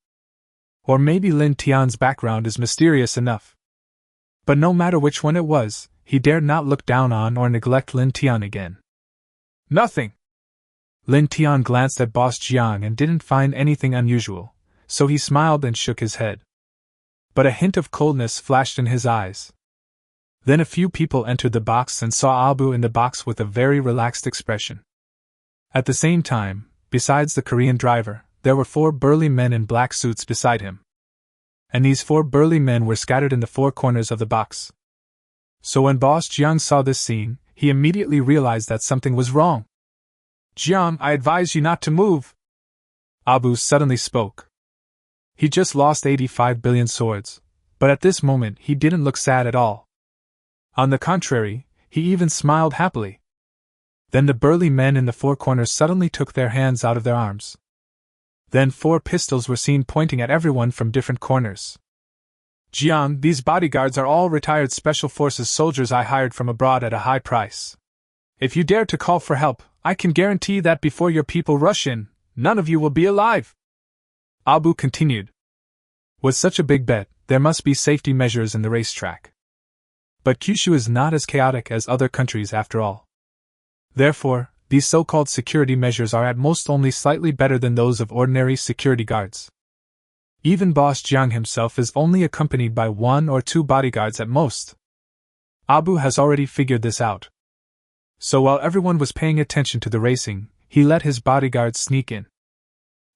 Or maybe Lin Tian's background is mysterious enough. But no matter which one it was, he dared not look down on or neglect Lin Tian again. Nothing! Lin Tian glanced at Boss Jiang and didn't find anything unusual, so he smiled and shook his head. But a hint of coldness flashed in his eyes. Then a few people entered the box and saw Abu in the box with a very relaxed expression. At the same time, besides the Korean driver, there were 4 burly men in black suits beside him. And these 4 burly men were scattered in the 4 corners of the box. So when Boss Jiang saw this scene, he immediately realized that something was wrong. Jiang, I advise you not to move. Abu suddenly spoke. He just lost 85 billion swords, but at this moment he didn't look sad at all. On the contrary, he even smiled happily. Then the burly men in the 4 corners suddenly took their hands out of their arms. Then 4 pistols were seen pointing at everyone from different corners. Jiang, these bodyguards are all retired Special Forces soldiers I hired from abroad at a high price. If you dare to call for help, I can guarantee that before your people rush in, none of you will be alive. Abu continued. With such a big bet, there must be safety measures in the racetrack. But Kyushu is not as chaotic as other countries after all. Therefore, these so-called security measures are at most only slightly better than those of ordinary security guards. Even Boss Jiang himself is only accompanied by 1 or 2 bodyguards at most. Abu has already figured this out. So while everyone was paying attention to the racing, he let his bodyguards sneak in.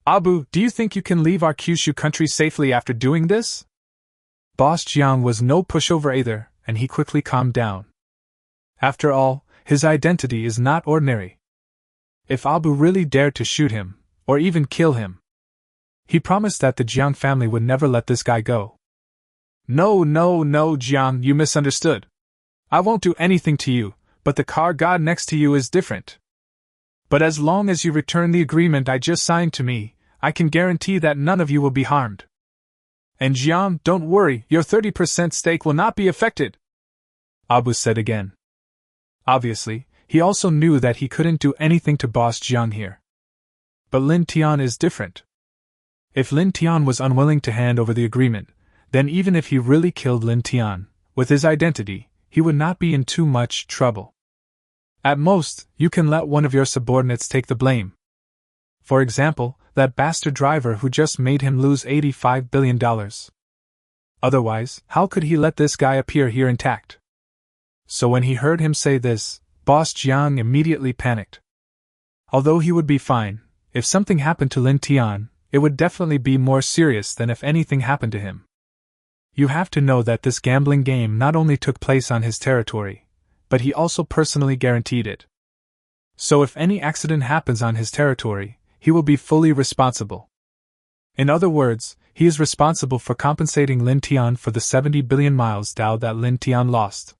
Abu, do you think you can leave our Kyushu country safely after doing this? Boss Jiang was no pushover either, and he quickly calmed down. After all, his identity is not ordinary. If Abu really dared to shoot him, or even kill him, he promised that the Jiang family would never let this guy go. No, Jiang, you misunderstood. I won't do anything to you, but the car god next to you is different. But as long as you return the agreement I just signed to me, I can guarantee that none of you will be harmed. And Jiang, don't worry, your 30% stake will not be affected, Abu said again. Obviously, he also knew that he couldn't do anything to Boss Jiang here. But Lin Tian is different. If Lin Tian was unwilling to hand over the agreement, then even if he really killed Lin Tian, with his identity, he would not be in too much trouble. At most, you can let one of your subordinates take the blame. For example, that bastard driver who just made him lose $85 billion. Otherwise, how could he let this guy appear here intact? So when he heard him say this, Boss Jiang immediately panicked. Although he would be fine, if something happened to Lin Tian, it would definitely be more serious than if anything happened to him. You have to know that this gambling game not only took place on his territory, but he also personally guaranteed it. So if any accident happens on his territory, he will be fully responsible. In other words, he is responsible for compensating Lin Tian for the 70 billion miles Dao that Lin Tian lost.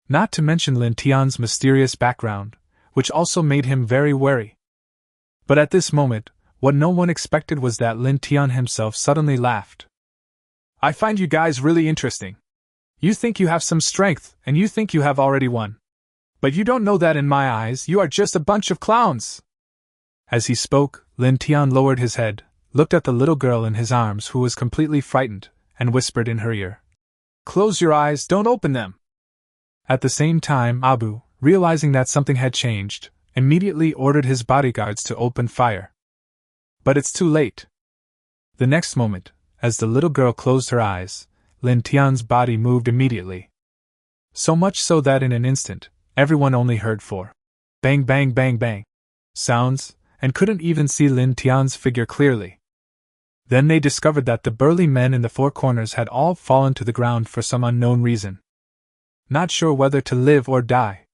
Not to mention Lin Tian's mysterious background, which also made him very wary. But at this moment, what no one expected was that Lin Tian himself suddenly laughed. I find you guys really interesting. You think you have some strength, and you think you have already won. But you don't know that in my eyes you are just a bunch of clowns. As he spoke, Lin Tian lowered his head, looked at the little girl in his arms who was completely frightened, and whispered in her ear. Close your eyes, don't open them. At the same time, Abu, realizing that something had changed, immediately ordered his bodyguards to open fire. But it's too late. The next moment, as the little girl closed her eyes, Lin Tian's body moved immediately. So much so that in an instant, everyone only heard four bang bang bang bang sounds, and couldn't even see Lin Tian's figure clearly. Then they discovered that the burly men in the four corners had all fallen to the ground for some unknown reason. Not sure whether to live or die.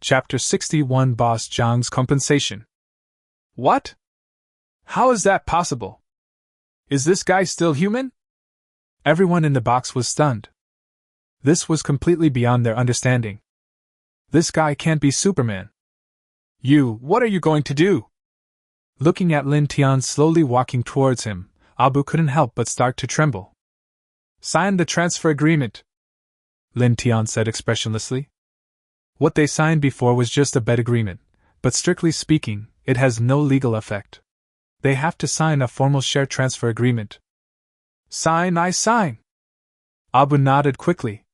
Chapter 61 Boss Zhang's Compensation. What? How is that possible? Is this guy still human? Everyone in the box was stunned. This was completely beyond their understanding. This guy can't be Superman. What are you going to do? Looking at Lin Tian slowly walking towards him, Abu couldn't help but start to tremble. Sign the transfer agreement, Lin Tian said expressionlessly. What they signed before was just a bet agreement, but strictly speaking, it has no legal effect. They have to sign a formal share transfer agreement. Sign, I sign. Abu nodded quickly.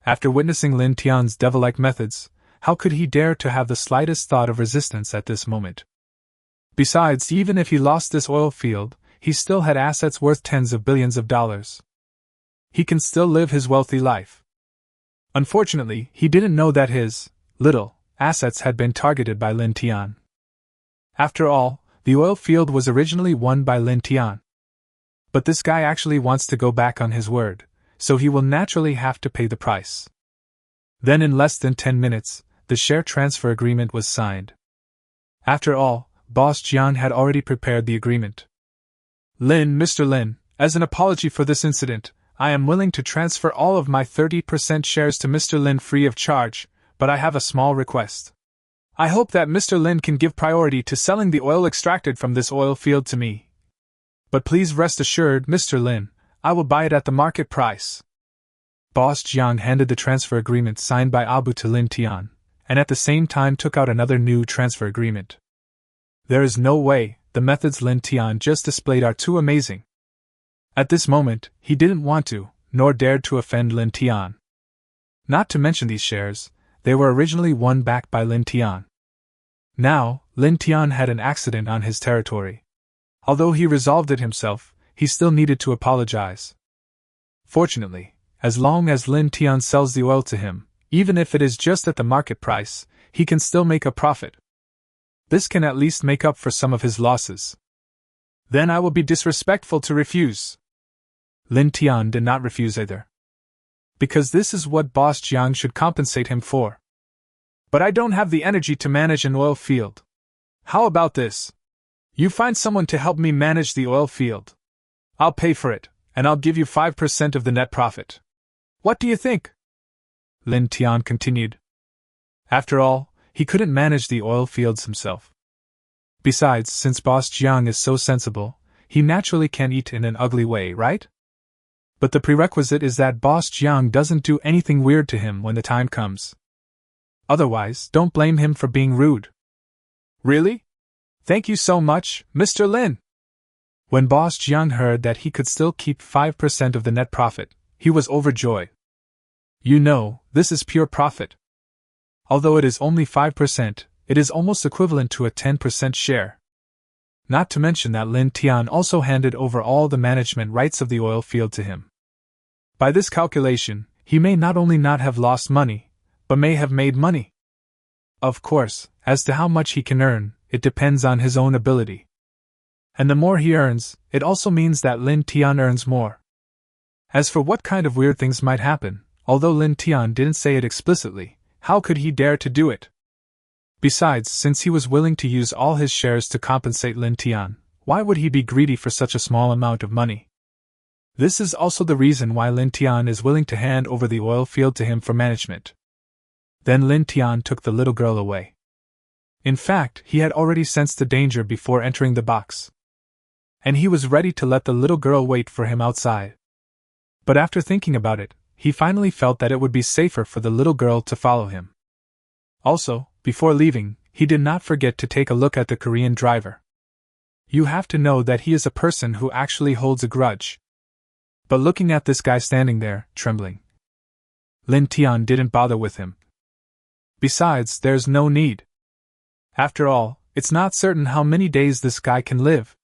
After witnessing Lin Tian's devil-like methods, how could he dare to have the slightest thought of resistance at this moment? Besides, even if he lost this oil field, he still had assets worth tens of billions of dollars. He can still live his wealthy life. Unfortunately, he didn't know that his little assets had been targeted by Lin Tian. After all, the oil field was originally won by Lin Tian. But this guy actually wants to go back on his word, so he will naturally have to pay the price. Then in less than 10 minutes, the share transfer agreement was signed. After all, Boss Jiang had already prepared the agreement. Mr. Lin, as an apology for this incident, I am willing to transfer all of my 30% shares to Mr. Lin free of charge, but I have a small request. I hope that Mr. Lin can give priority to selling the oil extracted from this oil field to me. But please rest assured, Mr. Lin, I will buy it at the market price. Boss Jiang handed the transfer agreement signed by Abu to Lin Tian, and at the same time took out another new transfer agreement. There is no way, the methods Lin Tian just displayed are too amazing. At this moment, he didn't want to, nor dared to offend Lin Tian. Not to mention these shares, they were originally won back by Lin Tian. Now, Lin Tian had an accident on his territory. Although he resolved it himself, he still needed to apologize. Fortunately, as long as Lin Tian sells the oil to him, even if it is just at the market price, he can still make a profit. This can at least make up for some of his losses. Then I will be disrespectful to refuse. Lin Tian did not refuse either. Because this is what Boss Jiang should compensate him for. But I don't have the energy to manage an oil field. How about this? You find someone to help me manage the oil field. I'll pay for it, and I'll give you 5% of the net profit. What do you think? Lin Tian continued. After all, he couldn't manage the oil fields himself. Besides, since Boss Jiang is so sensible, he naturally can eat in an ugly way, right? But the prerequisite is that Boss Jiang doesn't do anything weird to him when the time comes. Otherwise, don't blame him for being rude. Really? Thank you so much, Mr. Lin. When Boss Jiang heard that he could still keep 5% of the net profit, he was overjoyed. You know, this is pure profit. Although it is only 5%, it is almost equivalent to a 10% share. Not to mention that Lin Tian also handed over all the management rights of the oil field to him. By this calculation, he may not only not have lost money, but may have made money. Of course, as to how much he can earn, it depends on his own ability. And the more he earns, it also means that Lin Tian earns more. As for what kind of weird things might happen, although Lin Tian didn't say it explicitly, how could he dare to do it? Besides, since he was willing to use all his shares to compensate Lin Tian, why would he be greedy for such a small amount of money? This is also the reason why Lin Tian is willing to hand over the oil field to him for management. Then Lin Tian took the little girl away. In fact, he had already sensed the danger before entering the box. And he was ready to let the little girl wait for him outside. But after thinking about it, he finally felt that it would be safer for the little girl to follow him. Also, before leaving, he did not forget to take a look at the Korean driver. You have to know that he is a person who actually holds a grudge. But looking at this guy standing there, trembling, Lin Tian didn't bother with him. Besides, there's no need. After all, it's not certain how many days this guy can live.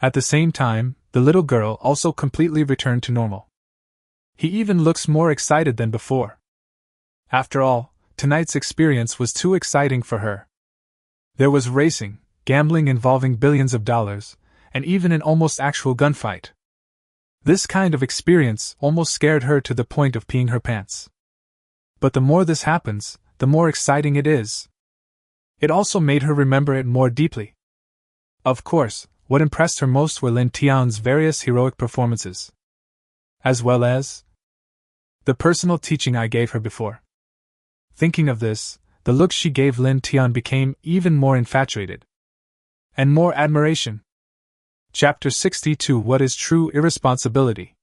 At the same time, the little girl also completely returned to normal. He even looks more excited than before. After all, tonight's experience was too exciting for her. There was racing, gambling involving billions of dollars, and even an almost actual gunfight. This kind of experience almost scared her to the point of peeing her pants. But the more this happens, the more exciting it is. It also made her remember it more deeply. Of course, what impressed her most were Lin Tian's various heroic performances, as well as the personal teaching I gave her before. Thinking of this, the look she gave Lin Tian became even more infatuated. And more admiration. Chapter 62 What is True Irresponsibility?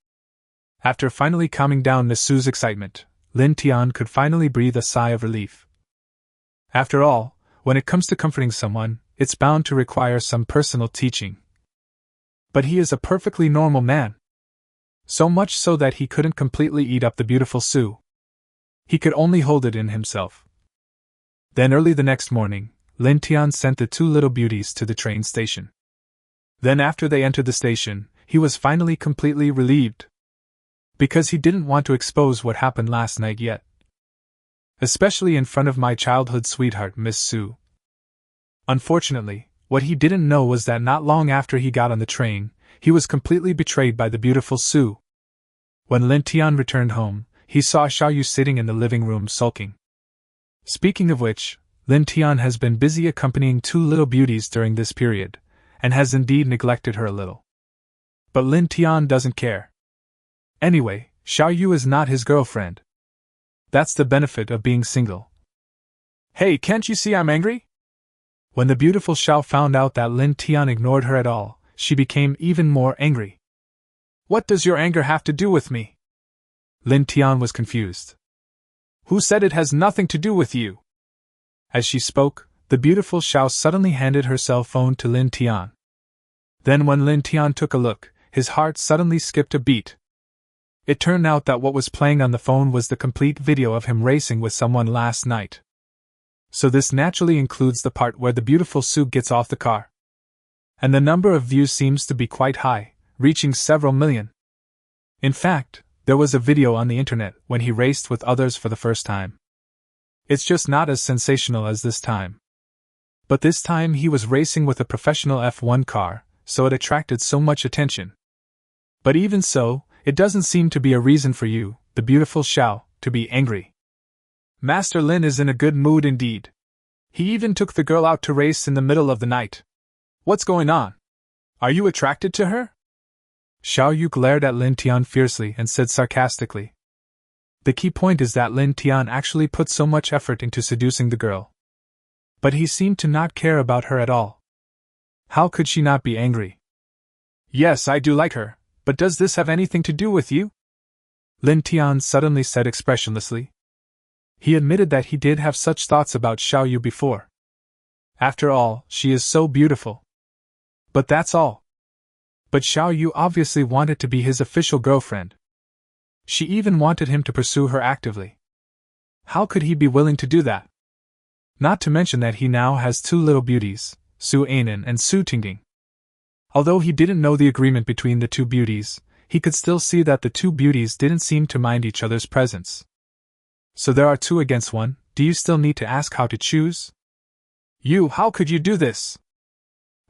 After finally calming down Nisu's excitement, Lin Tian could finally breathe a sigh of relief. After all, when it comes to comforting someone, it's bound to require some personal teaching. But he is a perfectly normal man. So much so that he couldn't completely eat up the beautiful Su. He could only hold it in himself. Then early the next morning, Lin Tian sent the two little beauties to the train station. Then after they entered the station, he was finally completely relieved. Because he didn't want to expose what happened last night yet. Especially in front of my childhood sweetheart, Miss Su. Unfortunately, what he didn't know was that not long after he got on the train, he was completely betrayed by the beautiful Su. When Lin Tian returned home, he saw Xiaoyu sitting in the living room sulking. Speaking of which, Lin Tian has been busy accompanying two little beauties during this period, and has indeed neglected her a little. But Lin Tian doesn't care. Anyway, Xiaoyu is not his girlfriend. That's the benefit of being single. Hey, can't you see I'm angry? When the beautiful Xiao found out that Lin Tian ignored her at all, she became even more angry. What does your anger have to do with me? Lin Tian was confused. Who said it has nothing to do with you? As she spoke, the beautiful Xiao suddenly handed her cell phone to Lin Tian. Then when Lin Tian took a look, his heart suddenly skipped a beat. It turned out that what was playing on the phone was the complete video of him racing with someone last night. So this naturally includes the part where the beautiful Su gets off the car. And the number of views seems to be quite high, reaching several million. In fact, there was a video on the internet when he raced with others for the first time. It's just not as sensational as this time. But this time he was racing with a professional F1 car, so it attracted so much attention. But even so, it doesn't seem to be a reason for you, the beautiful Xiao, to be angry. Master Lin is in a good mood indeed. He even took the girl out to race in the middle of the night. What's going on? Are you attracted to her? Xiaoyu glared at Lin Tian fiercely and said sarcastically. The key point is that Lin Tian actually put so much effort into seducing the girl. But he seemed to not care about her at all. How could she not be angry? Yes, I do like her, but does this have anything to do with you? Lin Tian suddenly said expressionlessly. He admitted that he did have such thoughts about Xiaoyu before. After all, she is so beautiful. But that's all. But Xiao Yu obviously wanted to be his official girlfriend. She even wanted him to pursue her actively. How could he be willing to do that? Not to mention that he now has two little beauties, Su Anan and Su Tingting. Although he didn't know the agreement between the two beauties, he could still see that the two beauties didn't seem to mind each other's presence. So there are two against one. Do you still need to ask how to choose? You, how could you do this?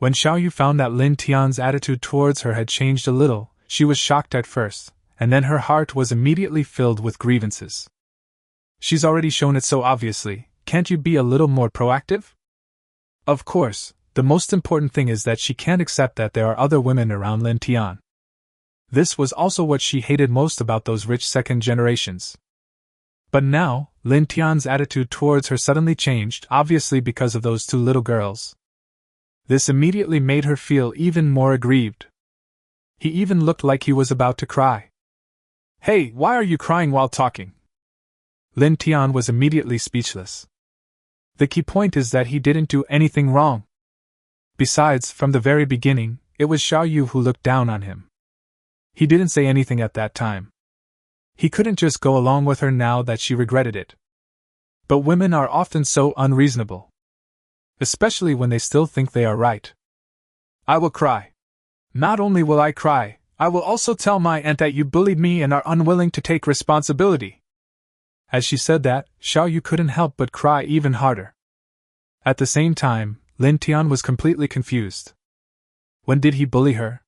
When Xiao Yu found that Lin Tian's attitude towards her had changed a little, she was shocked at first, and then her heart was immediately filled with grievances. She's already shown it so obviously, can't you be a little more proactive? Of course, the most important thing is that she can't accept that there are other women around Lin Tian. This was also what she hated most about those rich second generations. But now, Lin Tian's attitude towards her suddenly changed, obviously because of those two little girls. This immediately made her feel even more aggrieved. He even looked like he was about to cry. Hey, why are you crying while talking? Lin Tian was immediately speechless. The key point is that he didn't do anything wrong. Besides, from the very beginning, it was Xiao Yu who looked down on him. He didn't say anything at that time. He couldn't just go along with her now that she regretted it. But women are often so unreasonable. Especially when they still think they are right. I will cry. Not only will I cry, I will also tell my aunt that you bullied me and are unwilling to take responsibility. As she said that, Xiao Yu couldn't help but cry even harder. At the same time, Lin Tian was completely confused. When did he bully her?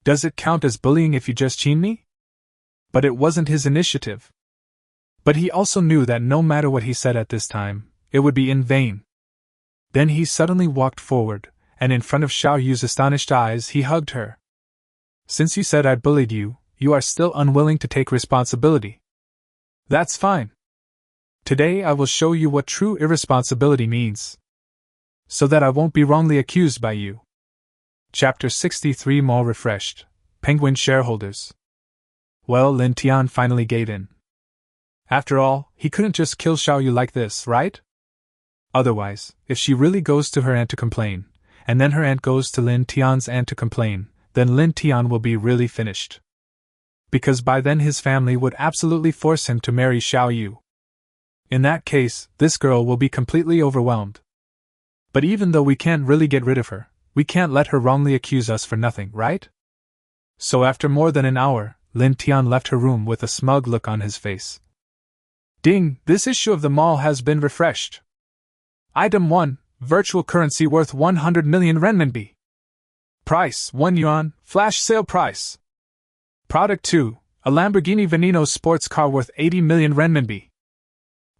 Does it count as bullying if you just cheat me? But it wasn't his initiative. But he also knew that no matter what he said at this time, it would be in vain. Then he suddenly walked forward, and in front of Xiao Yu's astonished eyes he hugged her. Since you said I bullied you, you are still unwilling to take responsibility. That's fine. Today I will show you what true irresponsibility means. So that I won't be wrongly accused by you. Chapter 63 More refreshed. Penguin shareholders. Well, Lin Tian finally gave in. After all, he couldn't just kill Xiao Yu like this, right? Otherwise, if she really goes to her aunt to complain, and then her aunt goes to Lin Tian's aunt to complain, then Lin Tian will be really finished. Because by then his family would absolutely force him to marry Xiao Yu. In that case, this girl will be completely overwhelmed. But even though we can't really get rid of her, we can't let her wrongly accuse us for nothing, right? So after more than an hour, Lin Tian left her room with a smug look on his face. Ding, this issue of the mall has been refreshed. Item 1, virtual currency worth 100 million renminbi. Price, 1 yuan, flash sale price. Product 2, a Lamborghini Veneno sports car worth 80 million renminbi.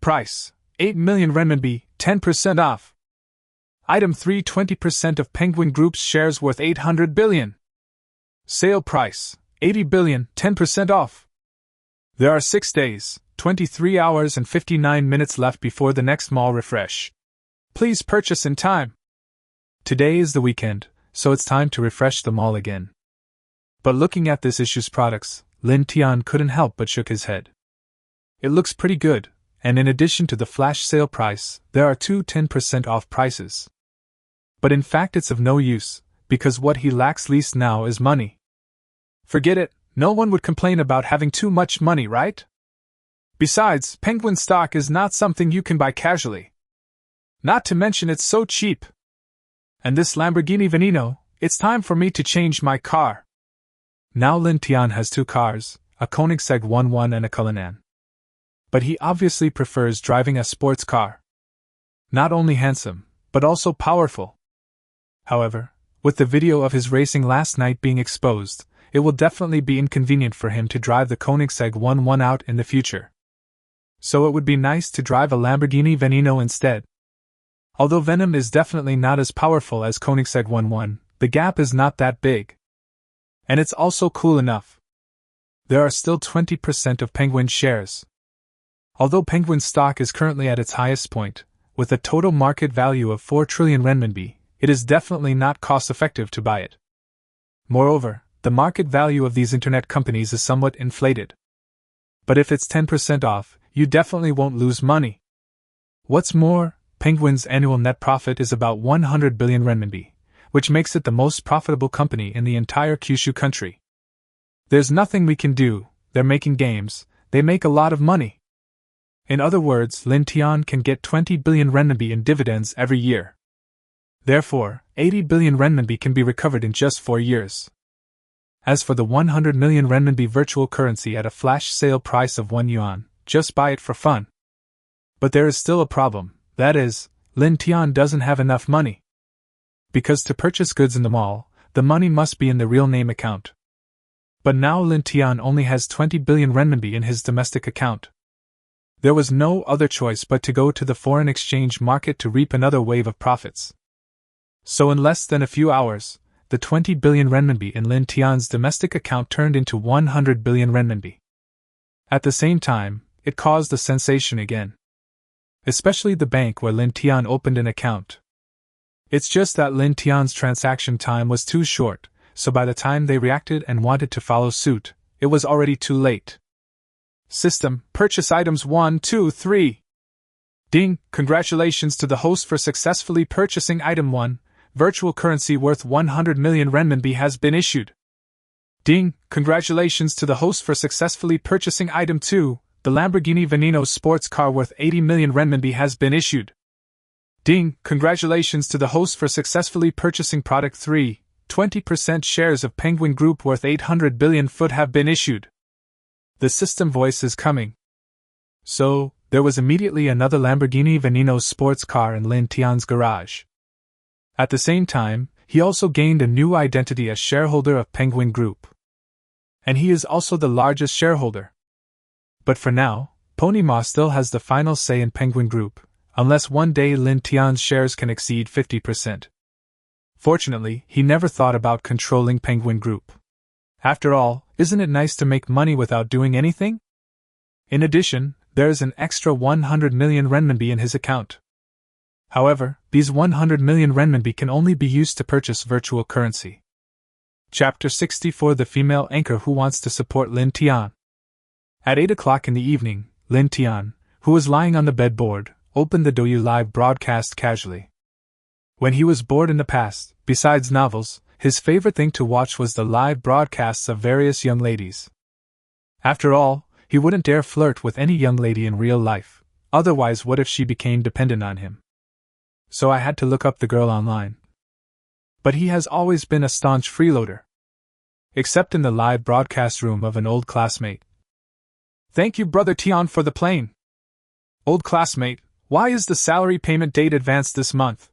Price, 8 million renminbi, 10% off. Item 3, 20% of Penguin Group's shares worth 800 billion. Sale price, 80 billion, 10% off. There are 6 days, 23 hours and 59 minutes left before the next mall refresh. Please purchase in time. Today is the weekend, so it's time to refresh the mall again. But looking at this issue's products, Lin Tian couldn't help but shook his head. It looks pretty good, and in addition to the flash sale price, there are two 10% off prices. But in fact it's of no use, because what he lacks least now is money. Forget it, no one would complain about having too much money, right? Besides, Penguin stock is not something you can buy casually. Not to mention it's so cheap. And this Lamborghini Veneno, it's time for me to change my car. Now Lin Tian has 2 cars, a Koenigsegg one-yuan and a Cullinan. But he obviously prefers driving a sports car. Not only handsome, but also powerful. However, with the video of his racing last night being exposed, it will definitely be inconvenient for him to drive the Koenigsegg one-yuan out in the future. So it would be nice to drive a Lamborghini Veneno instead. Although Venom is definitely not as powerful as Koenigsegg one-yuan, the gap is not that big. And it's also cool enough. There are still 20% of Penguin shares. Although Penguin stock is currently at its highest point, with a total market value of 4 trillion renminbi, it is definitely not cost-effective to buy it. Moreover, the market value of these internet companies is somewhat inflated. But if it's 10% off, you definitely won't lose money. What's more, Penguin's annual net profit is about 100 billion renminbi, which makes it the most profitable company in the entire Kyushu country. There's nothing we can do, they're making games, they make a lot of money. In other words, Lin Tian can get 20 billion renminbi in dividends every year. Therefore, 80 billion renminbi can be recovered in just 4 years. As for the 100 million renminbi virtual currency at a flash sale price of 1 yuan, just buy it for fun. But there is still a problem, that is, Lin Tian doesn't have enough money. Because to purchase goods in the mall, the money must be in the real name account. But now Lin Tian only has 20 billion renminbi in his domestic account. There was no other choice but to go to the foreign exchange market to reap another wave of profits. So in less than a few hours, the 20 billion renminbi in Lin Tian's domestic account turned into 100 billion renminbi. At the same time, it caused a sensation again. Especially the bank where Lin Tian opened an account. It's just that Lin Tian's transaction time was too short, so by the time they reacted and wanted to follow suit, it was already too late. System, purchase items 1, 2, 3. Ding, congratulations to the host for successfully purchasing item 1. Virtual currency worth 100 million renminbi has been issued. Ding, congratulations to the host for successfully purchasing item 2. The Lamborghini Veneno sports car worth 80 million renminbi has been issued. Ding, congratulations to the host for successfully purchasing product 3. 20% shares of Penguin Group worth 800 billion foot have been issued. The system voice is coming. So, there was immediately another Lamborghini Veneno sports car in Lin Tian's garage. At the same time, he also gained a new identity as shareholder of Penguin Group. And he is also the largest shareholder. But for now, Pony Ma still has the final say in Penguin Group, unless one day Lin Tian's shares can exceed 50%. Fortunately, he never thought about controlling Penguin Group. After all, isn't it nice to make money without doing anything? In addition, there is an extra 100 million renminbi in his account. However, these 100 million renminbi can only be used to purchase virtual currency. Chapter 64: The female anchor who wants to support Lin Tian. At 8 o'clock in the evening, Lin Tian, who was lying on the bedboard, opened the Douyu live broadcast casually. When he was bored in the past, besides novels, his favorite thing to watch was the live broadcasts of various young ladies. After all, he wouldn't dare flirt with any young lady in real life, otherwise what if she became dependent on him? So I had to look up the girl online. But he has always been a staunch freeloader. Except in the live broadcast room of an old classmate. Thank you, Brother Tian, for the plane. Old classmate, why is the salary payment date advanced this month?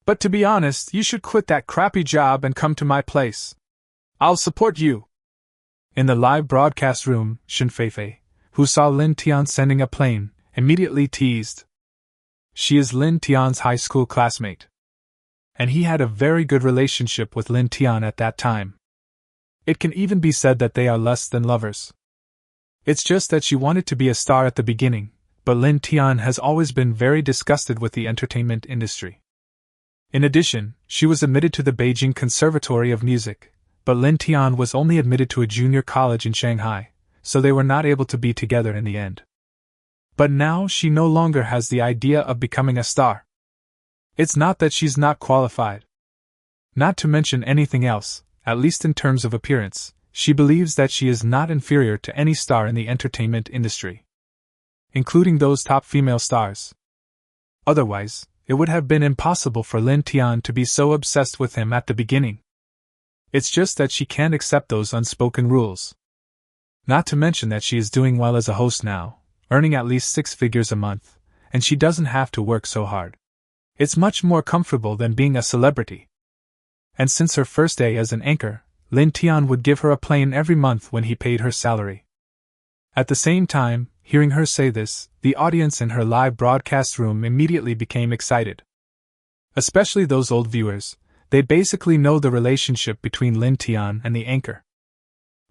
But to be honest, you should quit that crappy job and come to my place. I'll support you. In the live broadcast room, Shen Feifei, who saw Lin Tian sending a plane, immediately teased. She is Lin Tian's high school classmate. And he had a very good relationship with Lin Tian at that time. It can even be said that they are less than lovers. It's just that she wanted to be a star at the beginning, but Lin Tian has always been very disgusted with the entertainment industry. In addition, she was admitted to the Beijing Conservatory of Music, but Lin Tian was only admitted to a junior college in Shanghai, so they were not able to be together in the end. But now she no longer has the idea of becoming a star. It's not that she's not qualified. Not to mention anything else, at least in terms of appearance, she believes that she is not inferior to any star in the entertainment industry, including those top female stars. Otherwise, it would have been impossible for Lin Tian to be so obsessed with him at the beginning. It's just that she can't accept those unspoken rules. Not to mention that she is doing well as a host now, earning at least 6 figures a month, and she doesn't have to work so hard. It's much more comfortable than being a celebrity. And since her first day as an anchor, Lin Tian would give her a plane every month when he paid her salary. At the same time, hearing her say this, the audience in her live broadcast room immediately became excited. Especially those old viewers, they basically know the relationship between Lin Tian and the anchor.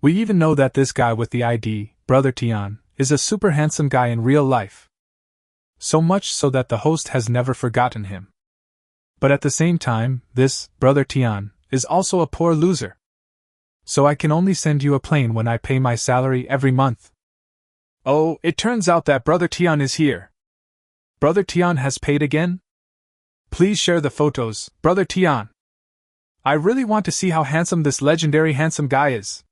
We even know that this guy with the ID, Brother Tian, is a super handsome guy in real life. So much so that the host has never forgotten him. But at the same time, this, Brother Tian, is also a poor loser. So I can only send you a plane when I pay my salary every month. Oh, it turns out that Brother Tian is here. Brother Tian has paid again? Please share the photos, Brother Tian. I really want to see how handsome this legendary handsome guy is.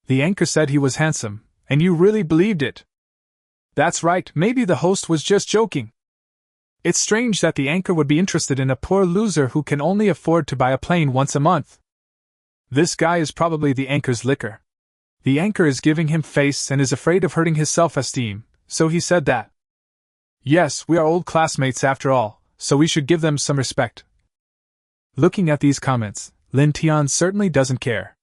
The anchor said he was handsome, and you really believed it. That's right, maybe the host was just joking. It's strange that the anchor would be interested in a poor loser who can only afford to buy a plane once a month. This guy is probably the anchor's licker. The anchor is giving him face and is afraid of hurting his self-esteem, so he said that. Yes, we are old classmates after all, so we should give them some respect. Looking at these comments, Lin Tian certainly doesn't care.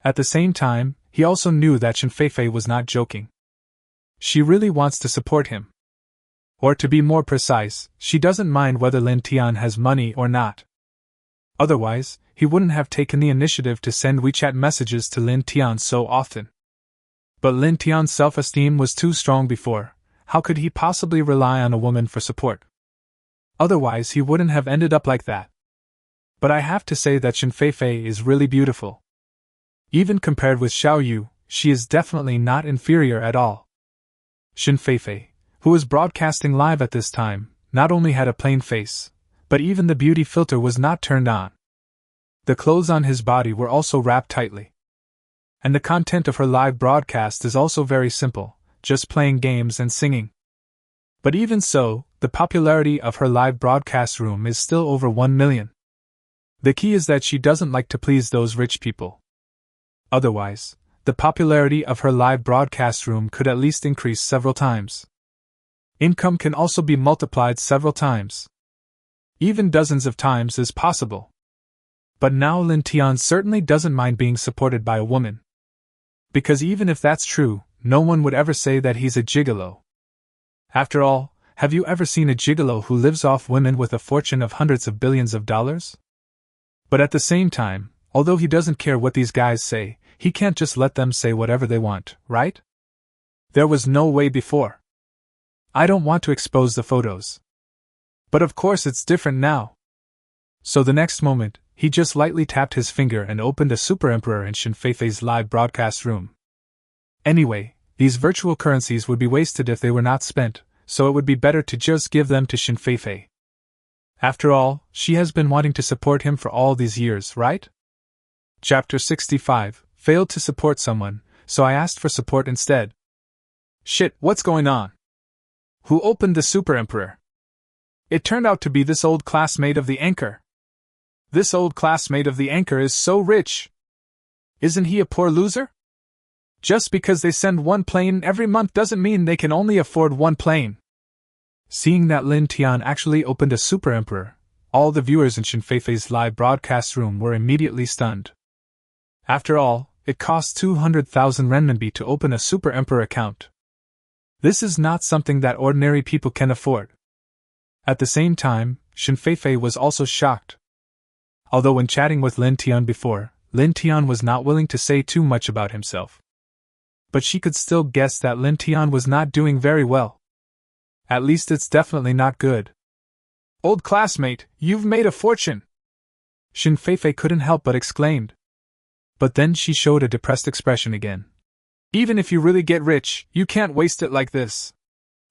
At the same time, he also knew that Shen Feifei was not joking. She really wants to support him. Or to be more precise, she doesn't mind whether Lin Tian has money or not. Otherwise, he wouldn't have taken the initiative to send WeChat messages to Lin Tian so often. But Lin Tian's self-esteem was too strong before. How could he possibly rely on a woman for support? Otherwise, he wouldn't have ended up like that. But I have to say that Shen Feifei is really beautiful. Even compared with Xiao Yu, she is definitely not inferior at all. Shen Feifei, who was broadcasting live at this time, not only had a plain face, but even the beauty filter was not turned on. The clothes on his body were also wrapped tightly. And the content of her live broadcast is also very simple, just playing games and singing. But even so, the popularity of her live broadcast room is still over 1 million. The key is that she doesn't like to please those rich people. Otherwise, the popularity of her live broadcast room could at least increase several times. Income can also be multiplied several times. Even dozens of times is possible. But now Lin Tian certainly doesn't mind being supported by a woman. Because even if that's true, no one would ever say that he's a gigolo. After all, have you ever seen a gigolo who lives off women with a fortune of hundreds of billions of dollars? But at the same time, although he doesn't care what these guys say, he can't just let them say whatever they want, right? There was no way before. I don't want to expose the photos. But of course it's different now. So the next moment, he just lightly tapped his finger and opened a Super Emperor in Shen Feifei's live broadcast room. Anyway, these virtual currencies would be wasted if they were not spent, so it would be better to just give them to Shen Feifei. After all, she has been wanting to support him for all these years, right? Chapter 65, Failed to support someone, so I asked for support instead. Shit, what's going on? Who opened the Super Emperor? It turned out to be this old classmate of the anchor. This old classmate of the anchor is so rich. Isn't he a poor loser? Just because they send one plane every month doesn't mean they can only afford one plane. Seeing that Lin Tian actually opened a Super Emperor, all the viewers in Shen Feifei's live broadcast room were immediately stunned. After all, it costs 200,000 renminbi to open a Super Emperor account. This is not something that ordinary people can afford. At the same time, Shen Feifei was also shocked. Although when chatting with Lin Tian before, Lin Tian was not willing to say too much about himself. But she could still guess that Lin Tian was not doing very well. At least it's definitely not good. Old classmate, you've made a fortune! Shen Feifei couldn't help but exclaimed. But then she showed a depressed expression again. Even if you really get rich, you can't waste it like this.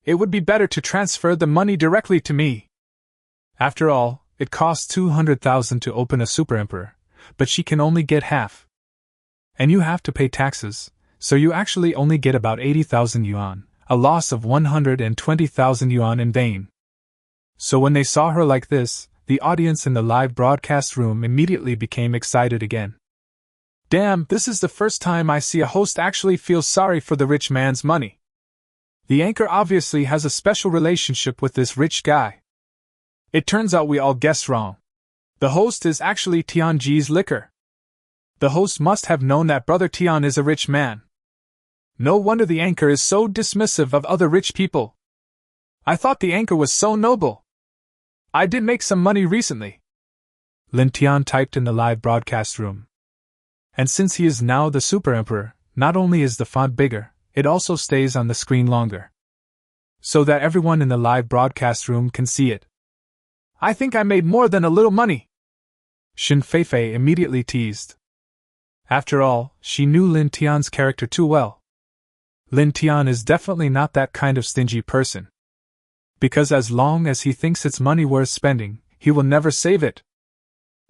It would be better to transfer the money directly to me. After all, it costs 200,000 to open a Super Emperor, but she can only get half. And you have to pay taxes, so you actually only get about 80,000 yuan, a loss of 120,000 yuan in vain. So when they saw her like this, the audience in the live broadcast room immediately became excited again. Damn, this is the first time I see a host actually feel sorry for the rich man's money. The anchor obviously has a special relationship with this rich guy. It turns out we all guessed wrong. The host is actually Tianji's licker. The host must have known that Brother Tian is a rich man. No wonder the anchor is so dismissive of other rich people. I thought the anchor was so noble. I did make some money recently. Lin Tian typed in the live broadcast room. And since he is now the Super Emperor, not only is the font bigger, it also stays on the screen longer. So that everyone in the live broadcast room can see it. I think I made more than a little money. Shen Feifei immediately teased. After all, she knew Lin Tian's character too well. Lin Tian is definitely not that kind of stingy person. Because as long as he thinks it's money worth spending, he will never save it.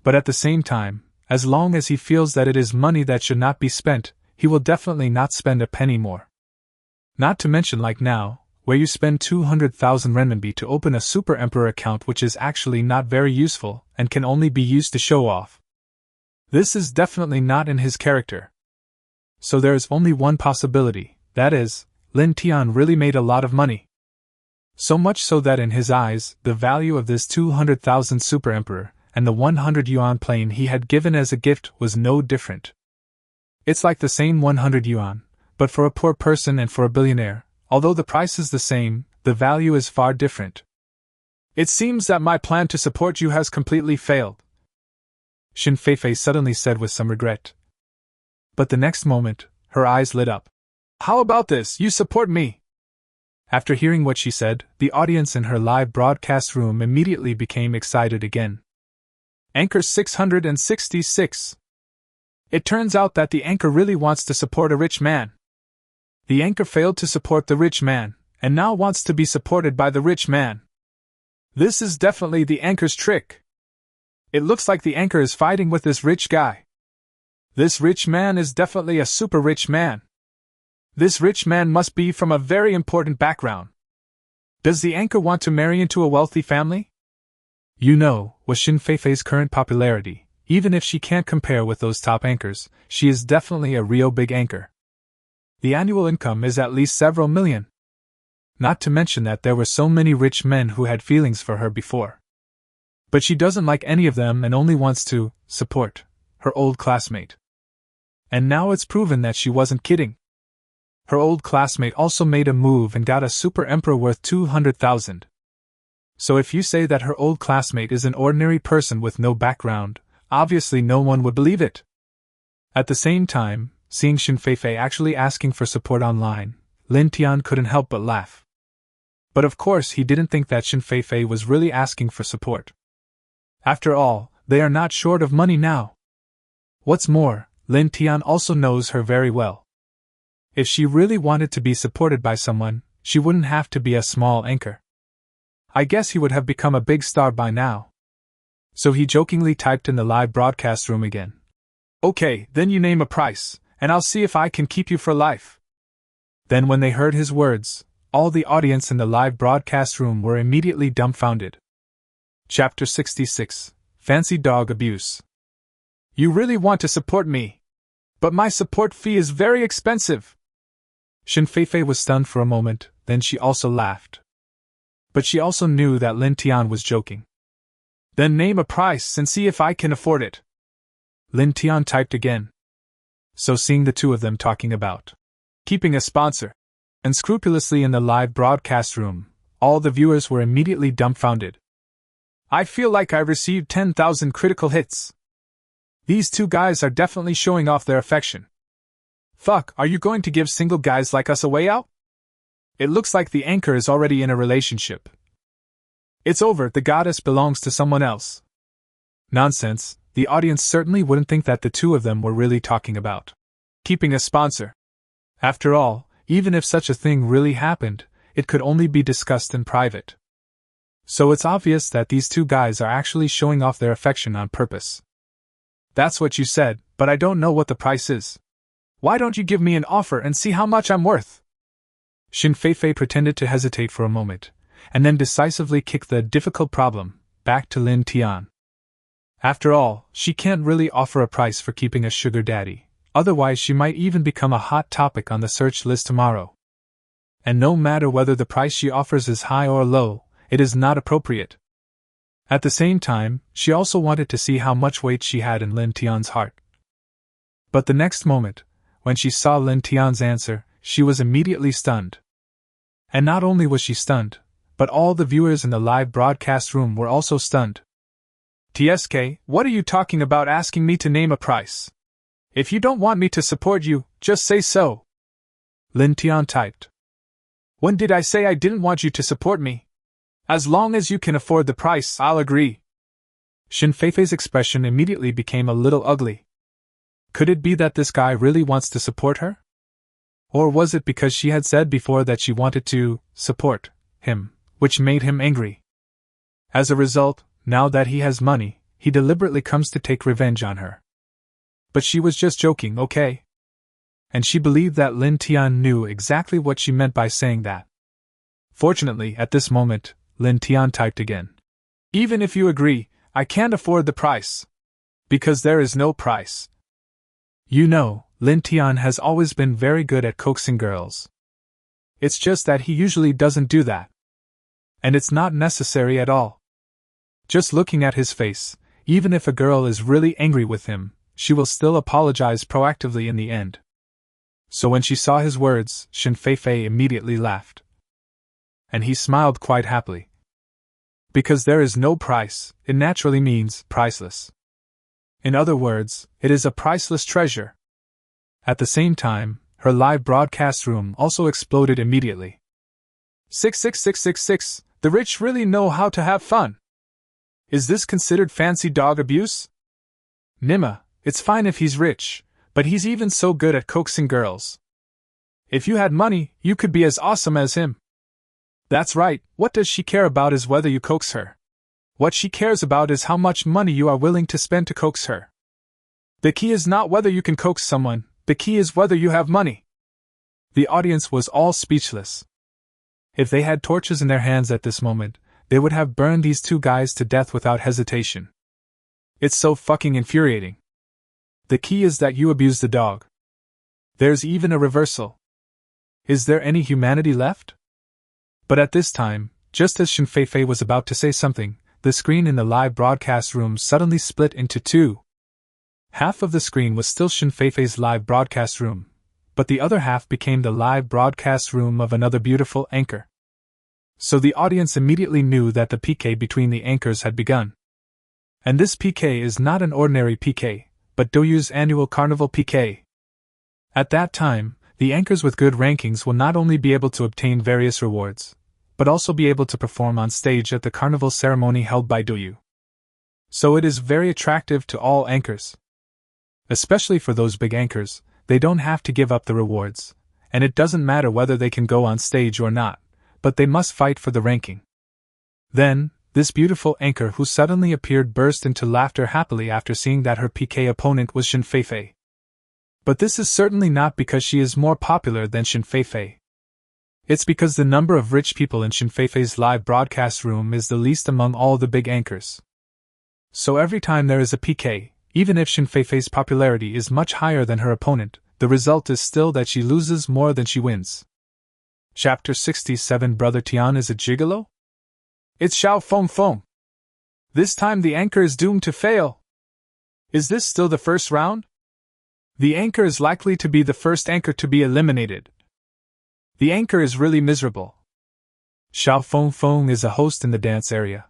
But at the same time, as long as he feels that it is money that should not be spent, he will definitely not spend a penny more. Not to mention like now, where you spend 200,000 renminbi to open a Super Emperor account which is actually not very useful and can only be used to show off. This is definitely not in his character. So there is only one possibility, that is, Lin Tian really made a lot of money. So much so that in his eyes, the value of this 200,000 Super Emperor and the 100 yuan plane he had given as a gift was no different. It's like the same 100 yuan, but for a poor person and for a billionaire, although the price is the same, the value is far different. It seems that my plan to support you has completely failed, Xin Feifei suddenly said with some regret. But the next moment, her eyes lit up. How about this, you support me? After hearing what she said, the audience in her live broadcast room immediately became excited again. Anchor 666. It turns out that the anchor really wants to support a rich man. The anchor failed to support the rich man, and now wants to be supported by the rich man. This is definitely the anchor's trick. It looks like the anchor is fighting with this rich guy. This rich man is definitely a super rich man. This rich man must be from a very important background. Does the anchor want to marry into a wealthy family? You know, with Xin Feifei's current popularity, even if she can't compare with those top anchors, she is definitely a real big anchor. The annual income is at least several million. Not to mention that there were so many rich men who had feelings for her before. But she doesn't like any of them and only wants to support her old classmate. And now it's proven that she wasn't kidding. Her old classmate also made a move and got a Super Emperor worth 200,000. So if you say that her old classmate is an ordinary person with no background, obviously no one would believe it. At the same time, seeing Xin Feifei actually asking for support online, Lin Tian couldn't help but laugh. But of course he didn't think that Xin Feifei was really asking for support. After all, they are not short of money now. What's more, Lin Tian also knows her very well. If she really wanted to be supported by someone, she wouldn't have to be a small anchor. I guess he would have become a big star by now. So he jokingly typed in the live broadcast room again. Okay, then you name a price, and I'll see if I can keep you for life. Then when they heard his words, all the audience in the live broadcast room were immediately dumbfounded. Chapter 66, Fancy Dog Abuse. You really want to support me? But my support fee is very expensive. Xin Feifei was stunned for a moment, then she also laughed. But she also knew that Lin Tian was joking. Then name a price and see if I can afford it. Lin Tian typed again. So seeing the two of them talking about keeping a sponsor, and scrupulously in the live broadcast room, all the viewers were immediately dumbfounded. I feel like I received 10,000 critical hits. These two guys are definitely showing off their affection. Fuck, are you going to give single guys like us a way out? It looks like the anchor is already in a relationship. It's over, the goddess belongs to someone else. Nonsense, the audience certainly wouldn't think that the two of them were really talking about keeping a sponsor. After all, even if such a thing really happened, it could only be discussed in private. So it's obvious that these two guys are actually showing off their affection on purpose. That's what you said, but I don't know what the price is. Why don't you give me an offer and see how much I'm worth? Xin Feifei pretended to hesitate for a moment, and then decisively kicked the difficult problem back to Lin Tian. After all, she can't really offer a price for keeping a sugar daddy, otherwise she might even become a hot topic on the search list tomorrow. And no matter whether the price she offers is high or low, it is not appropriate. At the same time, she also wanted to see how much weight she had in Lin Tian's heart. But the next moment, when she saw Lin Tian's answer, she was immediately stunned. And not only was she stunned, but all the viewers in the live broadcast room were also stunned. TSK, what are you talking about asking me to name a price? If you don't want me to support you, just say so. Lin Tian typed. When did I say I didn't want you to support me? As long as you can afford the price, I'll agree. Xin Feifei's expression immediately became a little ugly. Could it be that this guy really wants to support her? Or was it because she had said before that she wanted to support him, which made him angry? As a result, now that he has money, he deliberately comes to take revenge on her. But she was just joking, okay? And she believed that Lin Tian knew exactly what she meant by saying that. Fortunately, at this moment, Lin Tian typed again. Even if you agree, I can't afford the price. Because there is no price. You know, Lin Tian has always been very good at coaxing girls. It's just that he usually doesn't do that. And it's not necessary at all. Just looking at his face, even if a girl is really angry with him, she will still apologize proactively in the end. So when she saw his words, Shen Feifei immediately laughed. And he smiled quite happily. Because there is no price, it naturally means priceless. In other words, it is a priceless treasure. At the same time, her live broadcast room also exploded immediately. 66666, the rich really know how to have fun. Is this considered fancy dog abuse? Nima, it's fine if he's rich, but he's even so good at coaxing girls. If you had money, you could be as awesome as him. That's right, what does she care about is whether you coax her. What she cares about is how much money you are willing to spend to coax her. The key is not whether you can coax someone, the key is whether you have money. The audience was all speechless. If they had torches in their hands at this moment, they would have burned these two guys to death without hesitation. It's so fucking infuriating. The key is that you abuse the dog. There's even a reversal. Is there any humanity left? But at this time, just as Shen Feifei was about to say something, the screen in the live broadcast room suddenly split into two. Half of the screen was still Shen Feifei's live broadcast room, but the other half became the live broadcast room of another beautiful anchor. So the audience immediately knew that the PK between the anchors had begun. And this PK is not an ordinary PK, but Douyu's annual carnival PK. At that time, the anchors with good rankings will not only be able to obtain various rewards, but also be able to perform on stage at the carnival ceremony held by Douyu. So it is very attractive to all anchors. Especially for those big anchors, they don't have to give up the rewards, and it doesn't matter whether they can go on stage or not, but they must fight for the ranking. Then, this beautiful anchor who suddenly appeared burst into laughter happily after seeing that her PK opponent was Shen Feifei. But this is certainly not because she is more popular than Shen Feifei. It's because the number of rich people in Shen Feifei's live broadcast room is the least among all the big anchors. So every time there is a PK, even if Shen Feifei's popularity is much higher than her opponent, the result is still that she loses more than she wins. Chapter 67 Brother Tian is a gigolo? It's Xiao Feng Feng. This time the anchor is doomed to fail. Is this still the first round? The anchor is likely to be the first anchor to be eliminated. The anchor is really miserable. Xiao Feng Feng is a host in the dance area.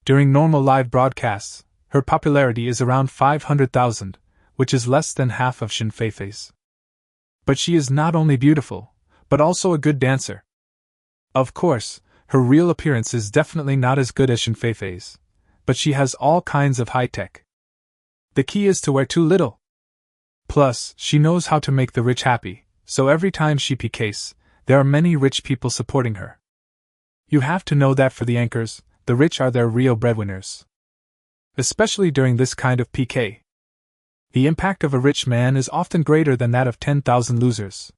During normal live broadcasts, her popularity is around 500,000, which is less than half of Shen Feifei's. But she is not only beautiful, but also a good dancer. Of course, her real appearance is definitely not as good as Shen Feifei's, but she has all kinds of high-tech. The key is to wear too little. Plus, she knows how to make the rich happy, so every time she PKs, there are many rich people supporting her. You have to know that for the anchors, the rich are their real breadwinners. Especially during this kind of PK. The impact of a rich man is often greater than that of 10,000 losers.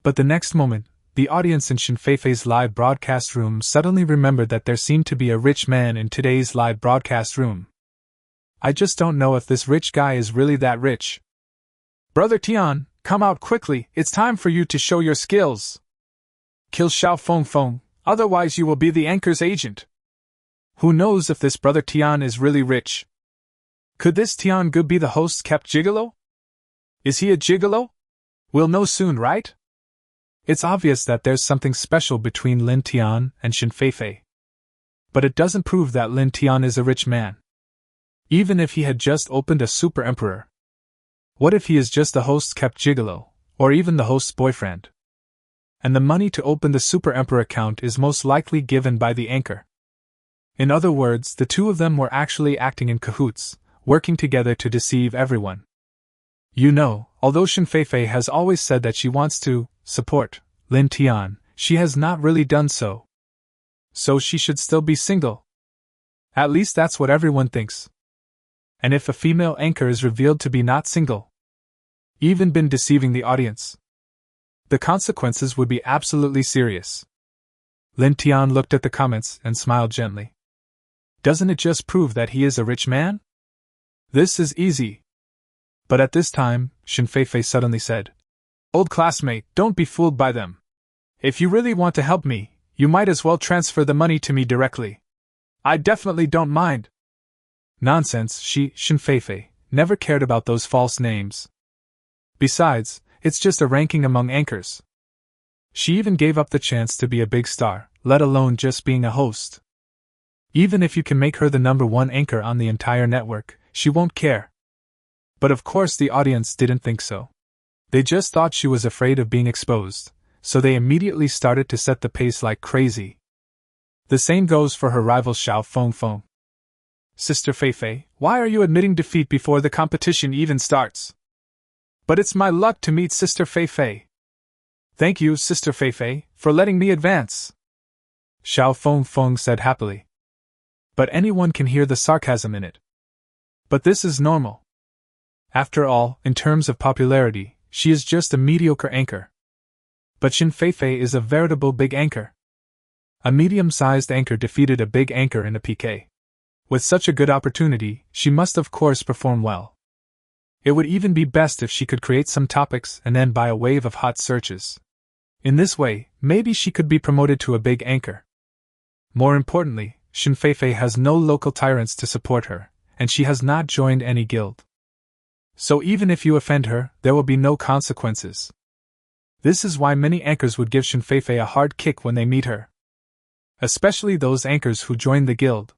But the next moment, the audience in Shen Feifei's live broadcast room suddenly remembered that there seemed to be a rich man in today's live broadcast room. I just don't know if this rich guy is really that rich. Brother Tian, come out quickly, it's time for you to show your skills. Kill Xiao Feng Feng, otherwise you will be the anchor's agent. Who knows if this Brother Tian is really rich? Could this Tian Gu be the host's kept gigolo? Is he a gigolo? We'll know soon, right? It's obvious that there's something special between Lin Tian and Shen Feifei. But it doesn't prove that Lin Tian is a rich man. Even if he had just opened a super emperor. What if he is just the host's kept gigolo, or even the host's boyfriend? And the money to open the super emperor account is most likely given by the anchor. In other words, the two of them were actually acting in cahoots, working together to deceive everyone. You know, although Shen Feifei has always said that she wants to support Lin Tian, she has not really done so. So she should still be single. At least that's what everyone thinks. And if a female anchor is revealed to be not single, even been deceiving the audience, the consequences would be absolutely serious. Lin Tian looked at the comments and smiled gently. Doesn't it just prove that he is a rich man? This is easy. But at this time, Shen Feifei suddenly said, Old classmate, don't be fooled by them. If you really want to help me, you might as well transfer the money to me directly. I definitely don't mind. Nonsense, Shen Feifei, never cared about those false names. Besides, it's just a ranking among anchors. She even gave up the chance to be a big star, let alone just being a host. Even if you can make her the #1 anchor on the entire network, she won't care. But of course the audience didn't think so. They just thought she was afraid of being exposed, so they immediately started to set the pace like crazy. The same goes for her rival Xiao Fengfeng. Sister Feifei, why are you admitting defeat before the competition even starts? But it's my luck to meet Sister Feifei. Thank you, Sister Feifei, for letting me advance. Xiao Fengfeng said happily. But anyone can hear the sarcasm in it. But this is normal. After all, in terms of popularity, she is just a mediocre anchor. But Shen Feifei is a veritable big anchor. A medium-sized anchor defeated a big anchor in a PK. With such a good opportunity, she must of course perform well. It would even be best if she could create some topics and then buy a wave of hot searches. In this way, maybe she could be promoted to a big anchor. More importantly, Shen Feifei has no local tyrants to support her, and she has not joined any guild. So even if you offend her, there will be no consequences. This is why many anchors would give Shen Feifei a hard kick when they meet her. Especially those anchors who joined the guild.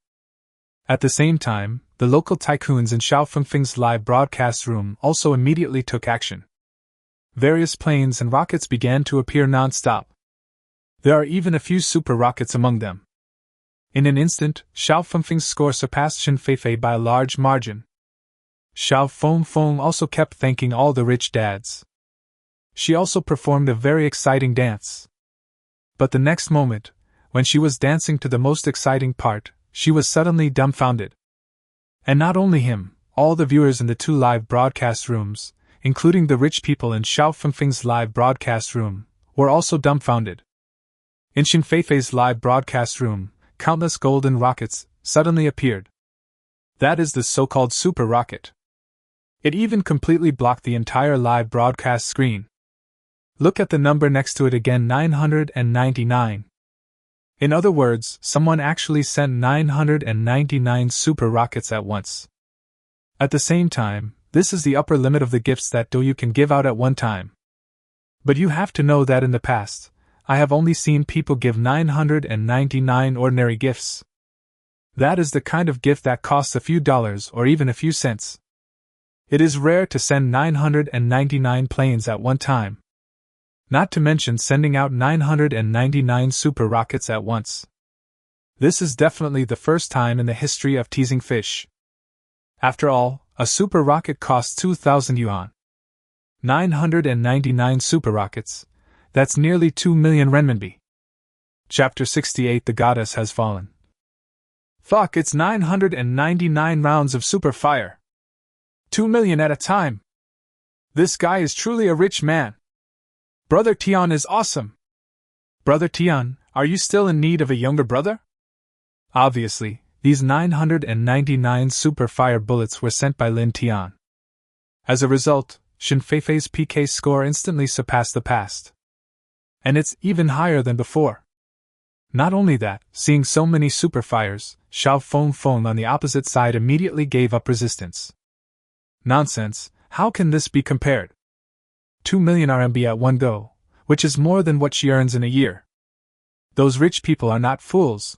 At the same time, the local tycoons in Xiao Fengfeng's live broadcast room also immediately took action. Various planes and rockets began to appear non-stop. There are even a few super rockets among them. In an instant, Xiao Fengfeng's score surpassed Shen Feifei by a large margin. Xiao Fengfeng also kept thanking all the rich dads. She also performed a very exciting dance. But the next moment, when she was dancing to the most exciting part, she was suddenly dumbfounded. And not only him, all the viewers in the 2 live broadcast rooms, including the rich people in Xiao Fengfeng's live broadcast room, were also dumbfounded. In Shen Feifei's live broadcast room, countless golden rockets suddenly appeared. That is the so-called super rocket. It even completely blocked the entire live broadcast screen. Look at the number next to it again, 999. In other words, someone actually sent 999 super rockets at once. At the same time, this is the upper limit of the gifts that you can give out at one time. But you have to know that in the past, I have only seen people give 999 ordinary gifts. That is the kind of gift that costs a few dollars or even a few cents. It is rare to send 999 planes at one time. Not to mention sending out 999 super rockets at once. This is definitely the first time in the history of teasing fish. After all, a super rocket costs 2,000 yuan. 999 super rockets. That's nearly 2 million renminbi. Chapter 68 The Goddess Has Fallen. Fuck, it's 999 rounds of super fire. 2 million at a time. This guy is truly a rich man. Brother Tian is awesome. Brother Tian, are you still in need of a younger brother? Obviously, these 999 super fire bullets were sent by Lin Tian. As a result, Shen Feifei's PK score instantly surpassed the past. And it's even higher than before. Not only that, seeing so many super fires, Xiao Fengfeng on the opposite side immediately gave up resistance. Nonsense, how can this be compared? 2 million RMB at one go, which is more than what she earns in a year. Those rich people are not fools.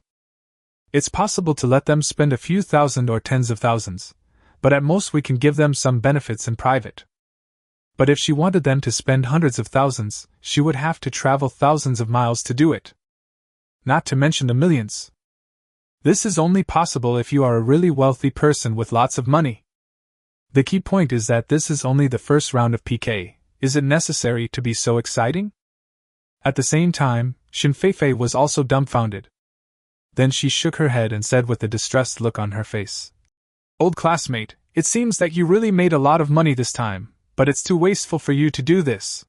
It's possible to let them spend a few thousand or tens of thousands, but at most we can give them some benefits in private. But if she wanted them to spend hundreds of thousands, she would have to travel thousands of miles to do it. Not to mention the millions. This is only possible if you are a really wealthy person with lots of money. The key point is that this is only the first round of PK. Is it necessary to be so exciting? At the same time, Shen Feifei was also dumbfounded. Then she shook her head and said with a distressed look on her face, Old classmate, It seems that you really made a lot of money this time, but it's too wasteful for you to do this.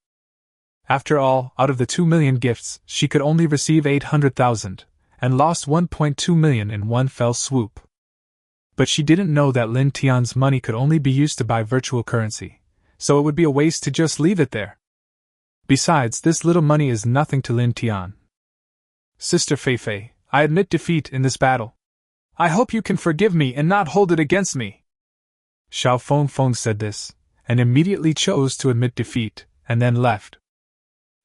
After all, out of the 2 million gifts, she could only receive 800,000, and lost 1.2 million in one fell swoop. But she didn't know that Lin Tian's money could only be used to buy virtual currency, so it would be a waste to just leave it there. Besides, this little money is nothing to Lin Tian. Sister Feifei, I admit defeat in this battle. I hope you can forgive me and not hold it against me. Xiao Fengfeng said this, and immediately chose to admit defeat, and then left.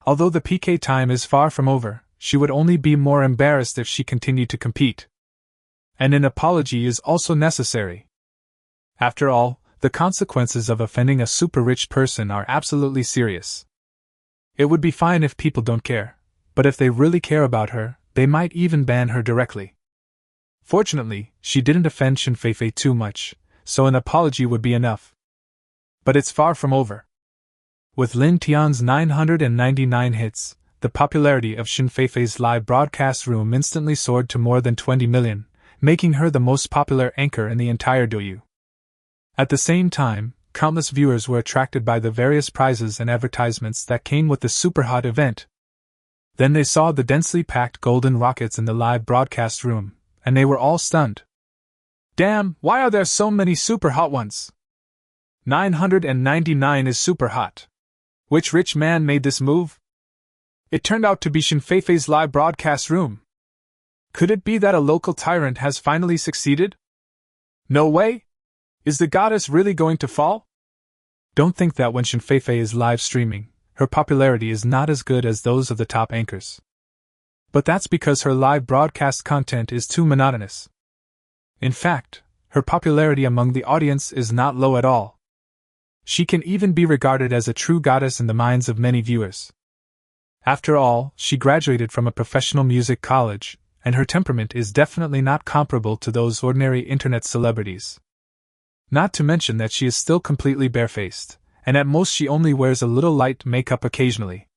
Although the PK time is far from over, she would only be more embarrassed if she continued to compete. And an apology is also necessary. After all, the consequences of offending a super rich person are absolutely serious. It would be fine if people don't care, but if they really care about her, they might even ban her directly. Fortunately, she didn't offend Shen Feifei too much, so an apology would be enough. But it's far from over. With Lin Tian's 999 hits, the popularity of Shen Feifei's live broadcast room instantly soared to more than 20 million, making her the most popular anchor in the entire Douyu. At the same time, countless viewers were attracted by the various prizes and advertisements that came with the Superhot event. Then they saw the densely packed golden rockets in the live broadcast room, and they were all stunned. Damn, why are there so many super hot ones? 999 is super hot. Which rich man made this move? It turned out to be Shen Feifei's live broadcast room. Could it be that a local tyrant has finally succeeded? No way! Is the goddess really going to fall? Don't think that when Shen Feifei is live streaming, her popularity is not as good as those of the top anchors. But that's because her live broadcast content is too monotonous. In fact, her popularity among the audience is not low at all. She can even be regarded as a true goddess in the minds of many viewers. After all, she graduated from a professional music college, and her temperament is definitely not comparable to those ordinary internet celebrities. Not to mention that she is still completely barefaced, and at most she only wears a little light makeup occasionally.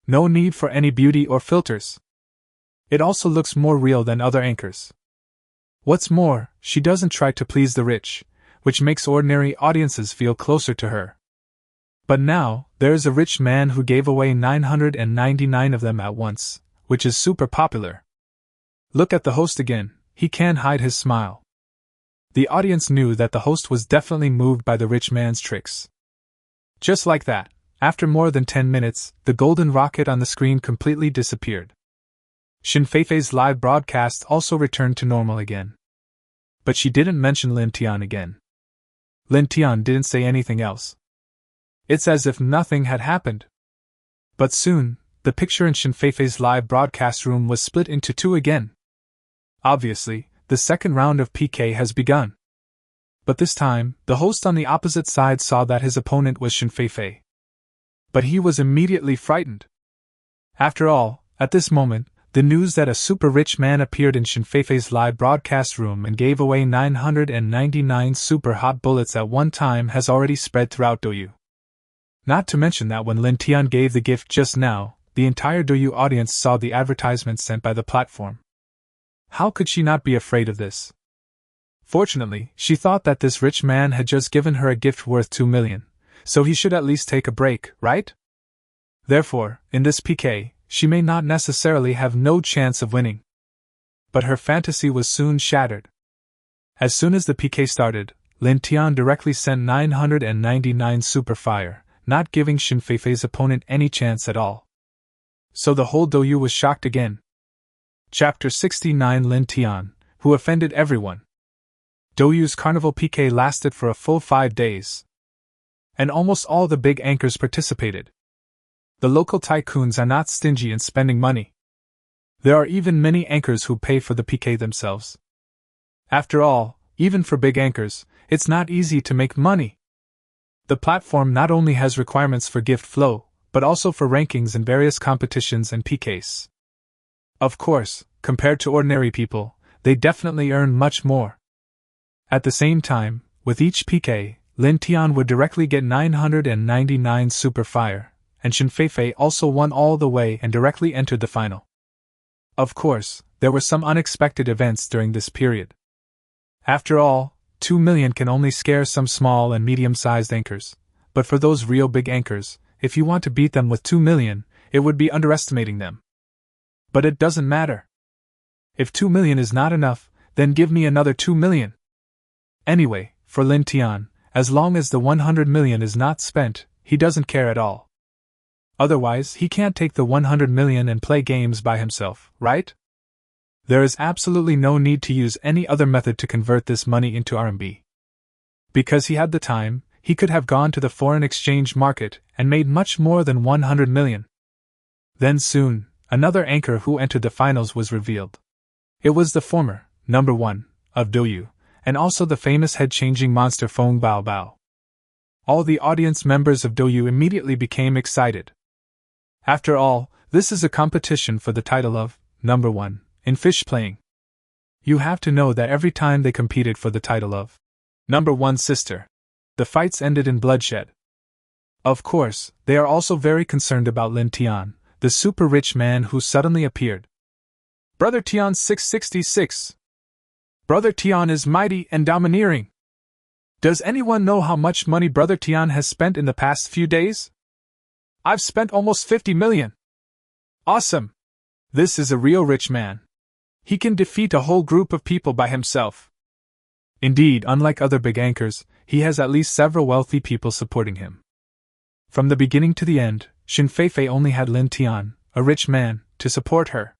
No need for any beauty or filters. It also looks more real than other anchors. What's more, she doesn't try to please the rich, which makes ordinary audiences feel closer to her. But now, there's a rich man who gave away 999 of them at once, which is super popular. Look at the host again, he can't hide his smile. The audience knew that the host was definitely moved by the rich man's tricks. Just like that, after more than 10 minutes, the golden rocket on the screen completely disappeared. Shen Feifei's live broadcast also returned to normal again. But she didn't mention Lin Tian again. Lin Tian didn't say anything else. It's as if nothing had happened. But soon, the picture in Shen Feifei's live broadcast room was split into two again. Obviously, the second round of PK has begun. But this time, the host on the opposite side saw that his opponent was Shen Feifei. But he was immediately frightened. After all, at this moment, the news that a super rich man appeared in Shen Feifei's live broadcast room and gave away 999 super hot bullets at one time has already spread throughout Douyu. Not to mention that when Lin Tian gave the gift just now, the entire Douyu audience saw the advertisement sent by the platform. How could she not be afraid of this? Fortunately, she thought that this rich man had just given her a gift worth 2 million, so he should at least take a break, right? Therefore, in this PK, she may not necessarily have no chance of winning. But her fantasy was soon shattered. As soon as the PK started, Lin Tian directly sent 999 super fire, not giving Shen Feifei's opponent any chance at all. So the whole Douyu was shocked again. Chapter 69 Lin Tian, who offended everyone. Douyu's carnival PK lasted for a full 5 days. And almost all the big anchors participated. The local tycoons are not stingy in spending money. There are even many anchors who pay for the PK themselves. After all, even for big anchors, it's not easy to make money. The platform not only has requirements for gift flow, but also for rankings in various competitions and PKs. Of course, compared to ordinary people, they definitely earn much more. At the same time, with each PK, Lin Tian would directly get 999 super fire, and Shen Feifei also won all the way and directly entered the final. Of course, there were some unexpected events during this period. After all, 2 million can only scare some small and medium-sized anchors, but for those real big anchors, if you want to beat them with 2 million, it would be underestimating them. But it doesn't matter. If 2 million is not enough, then give me another 2 million. Anyway, for Lin Tian, as long as the 100 million is not spent, he doesn't care at all. Otherwise, he can't take the 100 million and play games by himself, right? There is absolutely no need to use any other method to convert this money into RMB. Because he had the time, he could have gone to the foreign exchange market and made much more than 100 million. Then soon, another anchor who entered the finals was revealed. It was the former, number 1, of Douyu, and also the famous head-changing monster Feng Bao Bao. All the audience members of Douyu immediately became excited. After all, this is a competition for the title of number 1 in fish playing. You have to know that every time they competed for the title of number 1 sister, the fights ended in bloodshed. Of course, they are also very concerned about Lin Tian, the super rich man who suddenly appeared. Brother Tian 666. Brother Tian is mighty and domineering. Does anyone know how much money Brother Tian has spent in the past few days? I've spent almost 50 million. Awesome! This is a real rich man. He can defeat a whole group of people by himself. Indeed, unlike other big anchors, he has at least several wealthy people supporting him. From the beginning to the end, Xin Feifei only had Lin Tian, a rich man, to support her.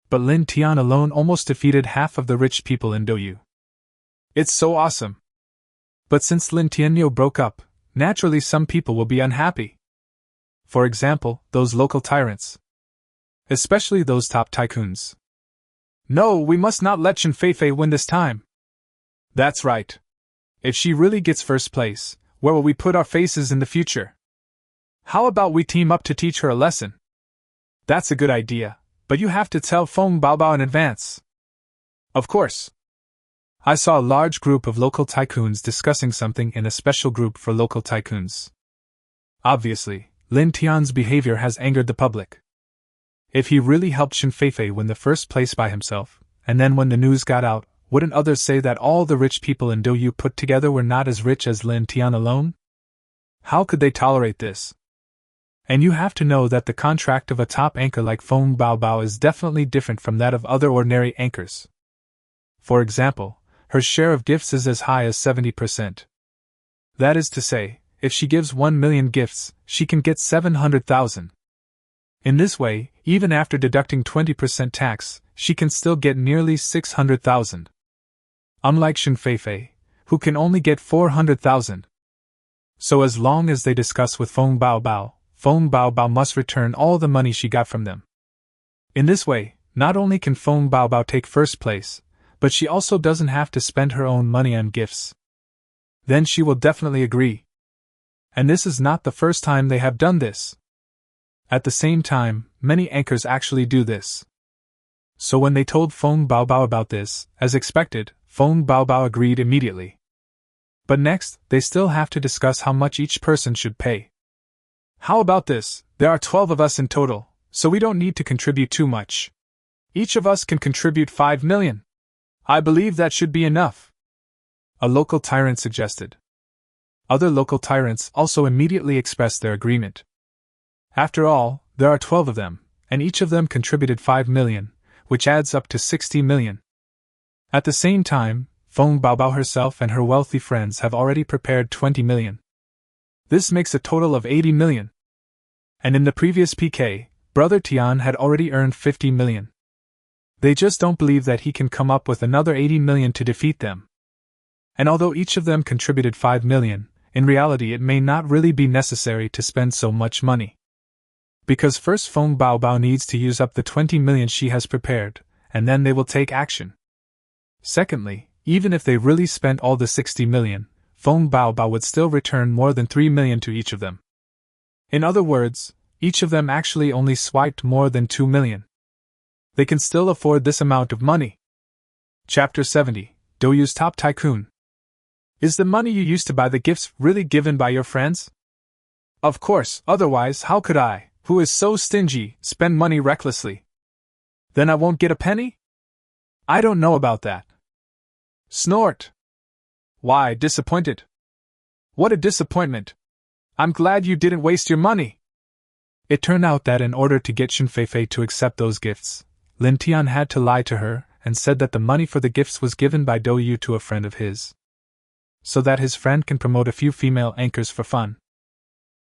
But Lin Tian alone almost defeated half of the rich people in Douyu. It's so awesome! But since Lin Tianyo broke up, naturally some people will be unhappy. For example, those local tyrants. Especially those top tycoons. No, we must not let Xin Feifei win this time. That's right. If she really gets first place, where will we put our faces in the future? How about we team up to teach her a lesson? That's a good idea, but you have to tell Feng Baobao in advance. Of course. I saw a large group of local tycoons discussing something in a special group for local tycoons. Obviously, Lin Tian's behavior has angered the public. If he really helped Xin Feifei win the first place by himself, and then when the news got out, wouldn't others say that all the rich people in Douyu put together were not as rich as Lin Tian alone? How could they tolerate this? And you have to know that the contract of a top anchor like Feng Baobao is definitely different from that of other ordinary anchors. For example, her share of gifts is as high as 70%. That is to say, if she gives 1 million gifts, she can get 700,000. In this way, even after deducting 20% tax, she can still get nearly 600,000. Unlike Xin Feifei, who can only get 400,000. So as long as they discuss with Feng Baobao must return all the money she got from them. In this way, not only can Feng Baobao take first place, but she also doesn't have to spend her own money on gifts. Then she will definitely agree. And this is not the first time they have done this. At the same time, many anchors actually do this. So when they told Feng Baobao about this, as expected, Feng Baobao agreed immediately. But next, they still have to discuss how much each person should pay. How about this? There are 12 of us in total, so we don't need to contribute too much. Each of us can contribute 5 million. I believe that should be enough. A local tyrant suggested. Other local tyrants also immediately expressed their agreement. After all, there are 12 of them, and each of them contributed 5 million, which adds up to 60 million. At the same time, Feng Baobao herself and her wealthy friends have already prepared 20 million. This makes a total of 80 million. And in the previous PK, Brother Tian had already earned 50 million. They just don't believe that he can come up with another 80 million to defeat them. And although each of them contributed 5 million, in reality it may not really be necessary to spend so much money. Because first Feng Baobao needs to use up the 20 million she has prepared, and then they will take action. Secondly, even if they really spent all the 60 million, Feng Baobao would still return more than 3 million to each of them. In other words, each of them actually only swiped more than 2 million. They can still afford this amount of money. Chapter 70, Douyu's Top Tycoon. Is the money you used to buy the gifts really given by your friends? Of course, otherwise how could I, who is so stingy, spend money recklessly? Then I won't get a penny? I don't know about that. Snort! Why, disappointed? What a disappointment! I'm glad you didn't waste your money! It turned out that in order to get Shinfei to accept those gifts, Lin Tian had to lie to her and said that the money for the gifts was given by Do Yu to a friend of his, so that his friend can promote a few female anchors for fun.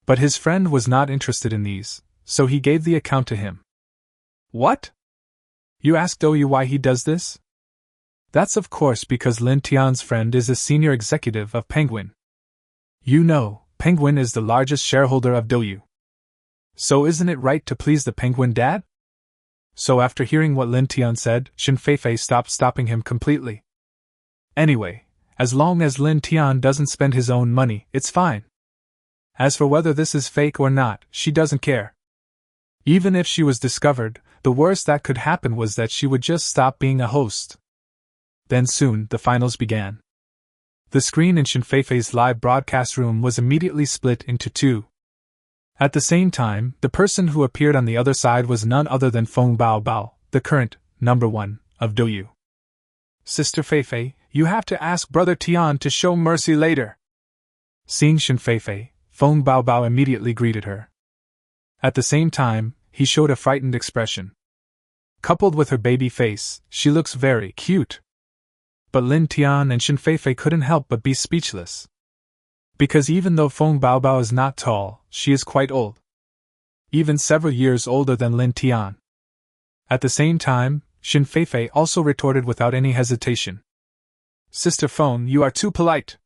But his friend was not interested in these, so he gave the account to him. What? You ask Do Yu why he does this? That's of course because Lin Tian's friend is a senior executive of Penguin. You know, Penguin is the largest shareholder of Do Yu. So isn't it right to please the Penguin dad? So after hearing what Lin Tian said, Shinfei stopped stopping him completely. Anyway, as long as Lin Tian doesn't spend his own money, it's fine. As for whether this is fake or not, she doesn't care. Even if she was discovered, the worst that could happen was that she would just stop being a host. Then soon, the finals began. The screen in Shinfei's live broadcast room was immediately split into two. At the same time, the person who appeared on the other side was none other than Feng Baobao, the current number 1 of Do Yu. Sister Feifei, you have to ask Brother Tian to show mercy later. Seeing Shinfei, Feng Baobao immediately greeted her. At the same time, he showed a frightened expression. Coupled with her baby face, she looks very cute. But Lin Tian and Shinfei couldn't help but be speechless. Because even though Feng Baobao is not tall, she is quite old. Even several years older than Lin Tian. At the same time, Shinfei also retorted without any hesitation. Sister Feng, you are too polite.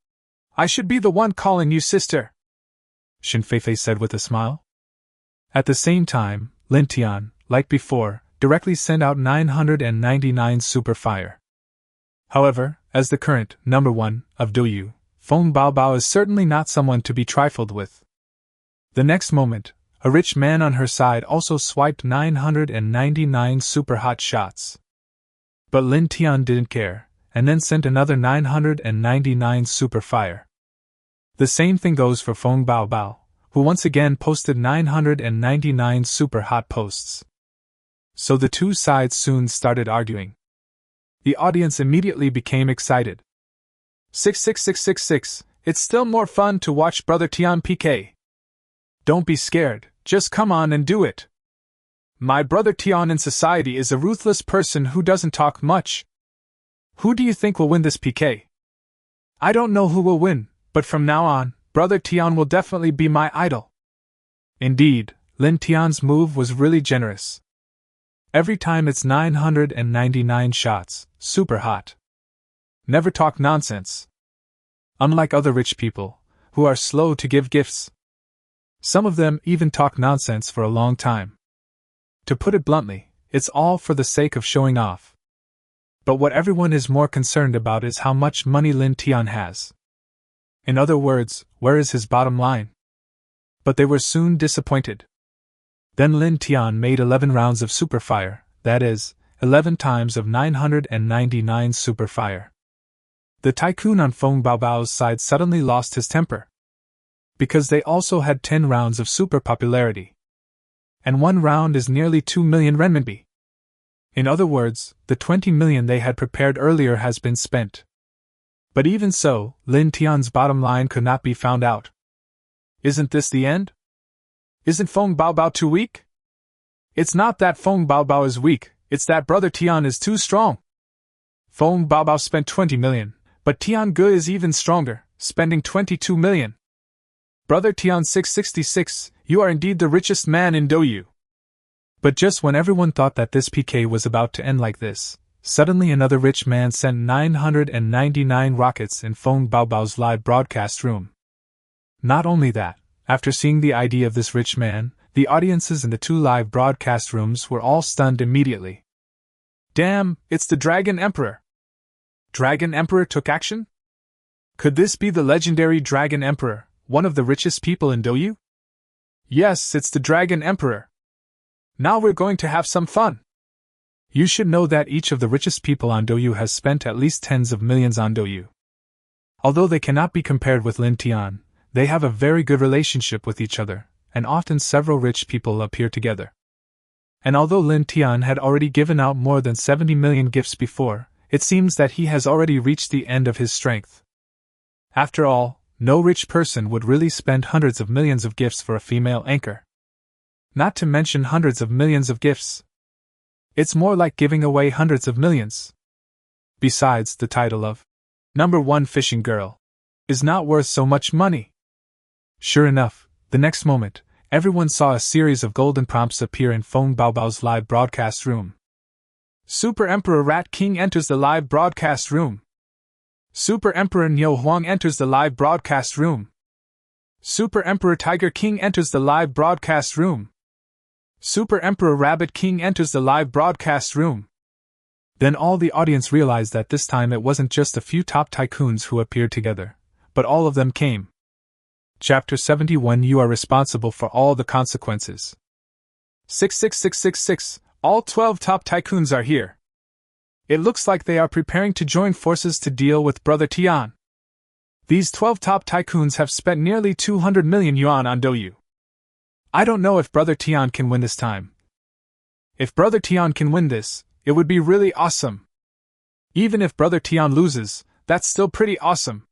I should be the one calling you sister, Shinfei said with a smile. At the same time, Lin Tian, like before, directly sent out 999 super fire. However, as the current number 1 of Do Yu, Feng Baobao is certainly not someone to be trifled with. The next moment, a rich man on her side also swiped 999 super hot shots. But Lin Tian didn't care, and then sent another 999 super fire. The same thing goes for Feng Baobao, who once again posted 999 super hot posts. So the two sides soon started arguing. The audience immediately became excited. 66666, it's still more fun to watch Brother Tian PK. Don't be scared, just come on and do it. My Brother Tian in society is a ruthless person who doesn't talk much. Who do you think will win this PK? I don't know who will win, but from now on, Brother Tian will definitely be my idol. Indeed, Lin Tian's move was really generous. Every time it's 999 shots, super hot. Never talk nonsense. Unlike other rich people, who are slow to give gifts. Some of them even talk nonsense for a long time. To put it bluntly, it's all for the sake of showing off. But what everyone is more concerned about is how much money Lin Tian has. In other words, where is his bottom line? But they were soon disappointed. Then Lin Tian made 11 rounds of super fire, that is, 11 times of 999 super fire. The tycoon on Feng Baobao's side suddenly lost his temper. Because they also had 10 rounds of super popularity. And one round is nearly 2 million renminbi. In other words, the 20 million they had prepared earlier has been spent. But even so, Lin Tian's bottom line could not be found out. Isn't this the end? Isn't Feng Baobao too weak? It's not that Feng Baobao is weak, it's that Brother Tian is too strong. Feng Baobao spent 20 million, but Tian Ge is even stronger, spending 22 million. Brother Tian 666, you are indeed the richest man in Do Yu. But just when everyone thought that this PK was about to end like this, suddenly another rich man sent 999 rockets in Feng Baobao's live broadcast room. Not only that, after seeing the ID of this rich man, the audiences in the two live broadcast rooms were all stunned immediately. Damn, it's the Dragon Emperor! Dragon Emperor took action? Could this be the legendary Dragon Emperor, one of the richest people in Do Yu? Yes, it's the Dragon Emperor. Now we're going to have some fun. You should know that each of the richest people on Do Yu has spent at least tens of millions on Do Yu. Although they cannot be compared with Lin Tian, they have a very good relationship with each other, and often several rich people appear together. And although Lin Tian had already given out more than 70 million gifts before, it seems that he has already reached the end of his strength. After all, no rich person would really spend hundreds of millions of gifts for a female anchor. Not to mention hundreds of millions of gifts. It's more like giving away hundreds of millions. Besides, the title of #1 Fishing Girl is not worth so much money. Sure enough, the next moment, everyone saw a series of golden prompts appear in Feng Baobao's live broadcast room. Super Emperor Rat King enters the live broadcast room. Super Emperor Niu Huang enters the live broadcast room. Super Emperor Tiger King enters the live broadcast room. Super Emperor Rabbit King enters the live broadcast room. Then all the audience realized that this time it wasn't just a few top tycoons who appeared together, but all of them came. Chapter 71. You are responsible for all the consequences. 66666. All 12 top tycoons are here. It looks like they are preparing to join forces to deal with Brother Tian. These 12 top tycoons have spent nearly 200 million yuan on Douyu. I don't know if Brother Tian can win this time. If Brother Tian can win this, it would be really awesome. Even if Brother Tian loses, that's still pretty awesome.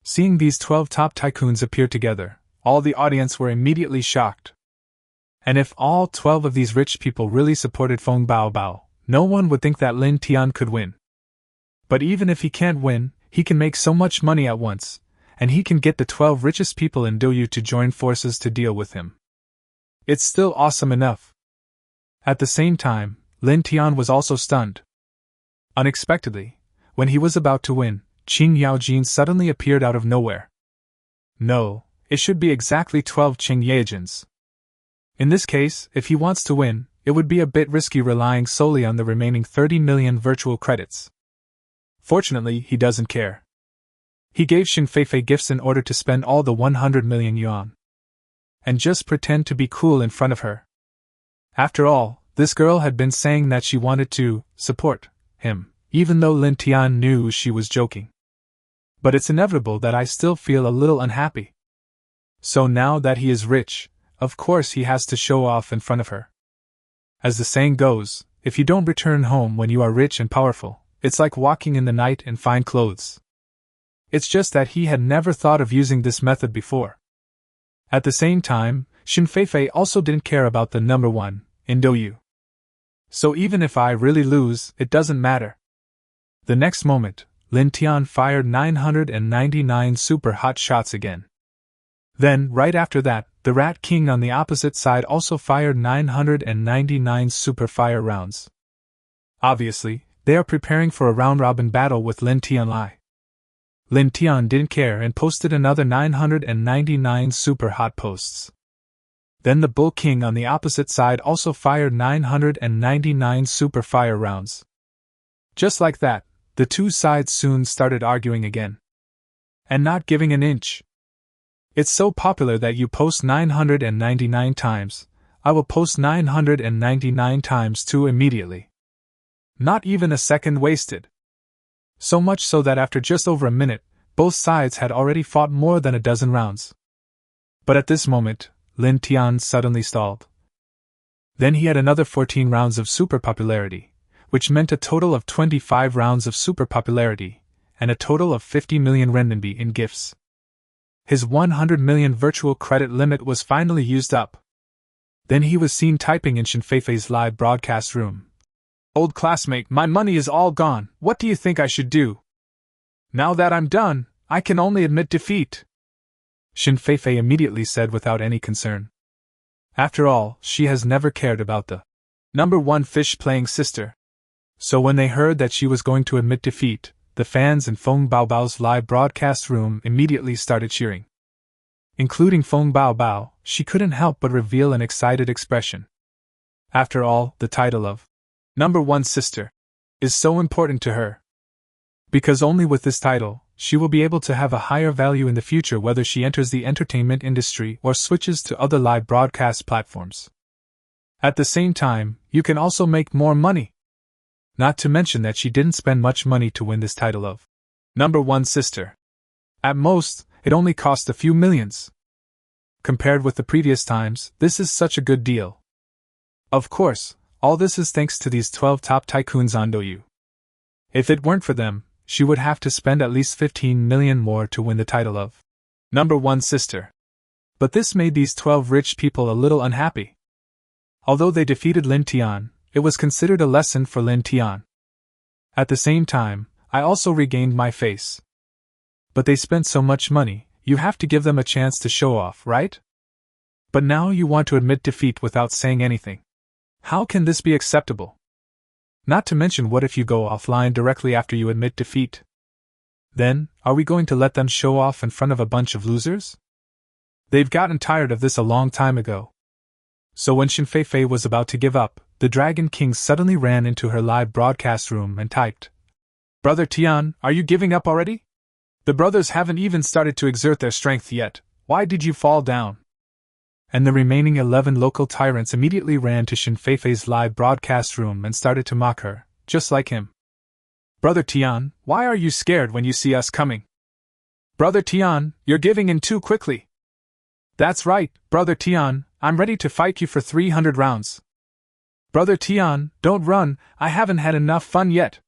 Seeing these 12 top tycoons appear together, all the audience were immediately shocked. And if all 12 of these rich people really supported Feng Baobao, no one would think that Lin Tian could win. But even if he can't win, he can make so much money at once, and he can get the 12 richest people in Douyu to join forces to deal with him. It's still awesome enough. At the same time, Lin Tian was also stunned. Unexpectedly, when he was about to win, Qing Yaojin suddenly appeared out of nowhere. No, it should be exactly 12 Qing Yaojins. In this case, if he wants to win, it would be a bit risky relying solely on the remaining 30 million virtual credits. Fortunately, he doesn't care. He gave Xin Feifei gifts in order to spend all the 100 million yuan. And just pretend to be cool in front of her. After all, this girl had been saying that she wanted to support him, even though Lin Tian knew she was joking. But it's inevitable that I still feel a little unhappy. So now that he is rich, of course he has to show off in front of her. As the saying goes, if you don't return home when you are rich and powerful, it's like walking in the night in fine clothes. It's just that he had never thought of using this method before. At the same time, Xin Feifei also didn't care about the #1 in Douyu. So even if I really lose, it doesn't matter. The next moment, Lin Tian fired 999 super hot shots again. Then, right after that, the Rat King on the opposite side also fired 999 super fire rounds. Obviously, they are preparing for a round-robin battle with Lin Tianlai. Lin Tian didn't care and posted another 999 super hot posts. Then the Bull King on the opposite side also fired 999 super fire rounds. Just like that, the two sides soon started arguing again. And not giving an inch. It's so popular that you post 999 times, I will post 999 times too immediately. Not even a second wasted. So much so that after just over a minute, both sides had already fought more than a dozen rounds. But at this moment, Lin Tian suddenly stalled. Then he had another 14 rounds of super popularity, which meant a total of 25 rounds of super popularity, and a total of 50 million renminbi in gifts. His 100 million virtual credit limit was finally used up. Then he was seen typing in Xin Feifei's live broadcast room. "Old classmate, my money is all gone, what do you think I should do? Now that I'm done, I can only admit defeat," Xin Feifei immediately said without any concern. After all, she has never cared about the #1 fish-playing sister. So when they heard that she was going to admit defeat, the fans in Feng Baobao's live broadcast room immediately started cheering. Including Feng Baobao, she couldn't help but reveal an excited expression. After all, the title of #1 sister is so important to her. Because only with this title, she will be able to have a higher value in the future whether she enters the entertainment industry or switches to other live broadcast platforms. At the same time, you can also make more money. Not to mention that she didn't spend much money to win this title of #1 sister. At most, it only cost a few millions. Compared with the previous times, this is such a good deal. Of course, all this is thanks to these 12 top tycoons on Douyu. If it weren't for them, she would have to spend at least 15 million more to win the title of number one sister. But this made these 12 rich people a little unhappy. Although they defeated Lin Tian, it was considered a lesson for Lin Tian. At the same time, I also regained my face. But they spent so much money, you have to give them a chance to show off, right? But now you want to admit defeat without saying anything. How can this be acceptable? Not to mention, what if you go offline directly after you admit defeat? Then, are we going to let them show off in front of a bunch of losers? They've gotten tired of this a long time ago. So when Xin Feifei was about to give up, the Dragon King suddenly ran into her live broadcast room and typed, "Brother Tian, are you giving up already? The brothers haven't even started to exert their strength yet. Why did you fall down?" And the remaining 11 local tyrants immediately ran to Xin Feifei's live broadcast room and started to mock her, just like him. "Brother Tian, why are you scared when you see us coming? Brother Tian, you're giving in too quickly. That's right, Brother Tian, I'm ready to fight you for 300 rounds. Brother Tian, don't run, I haven't had enough fun yet."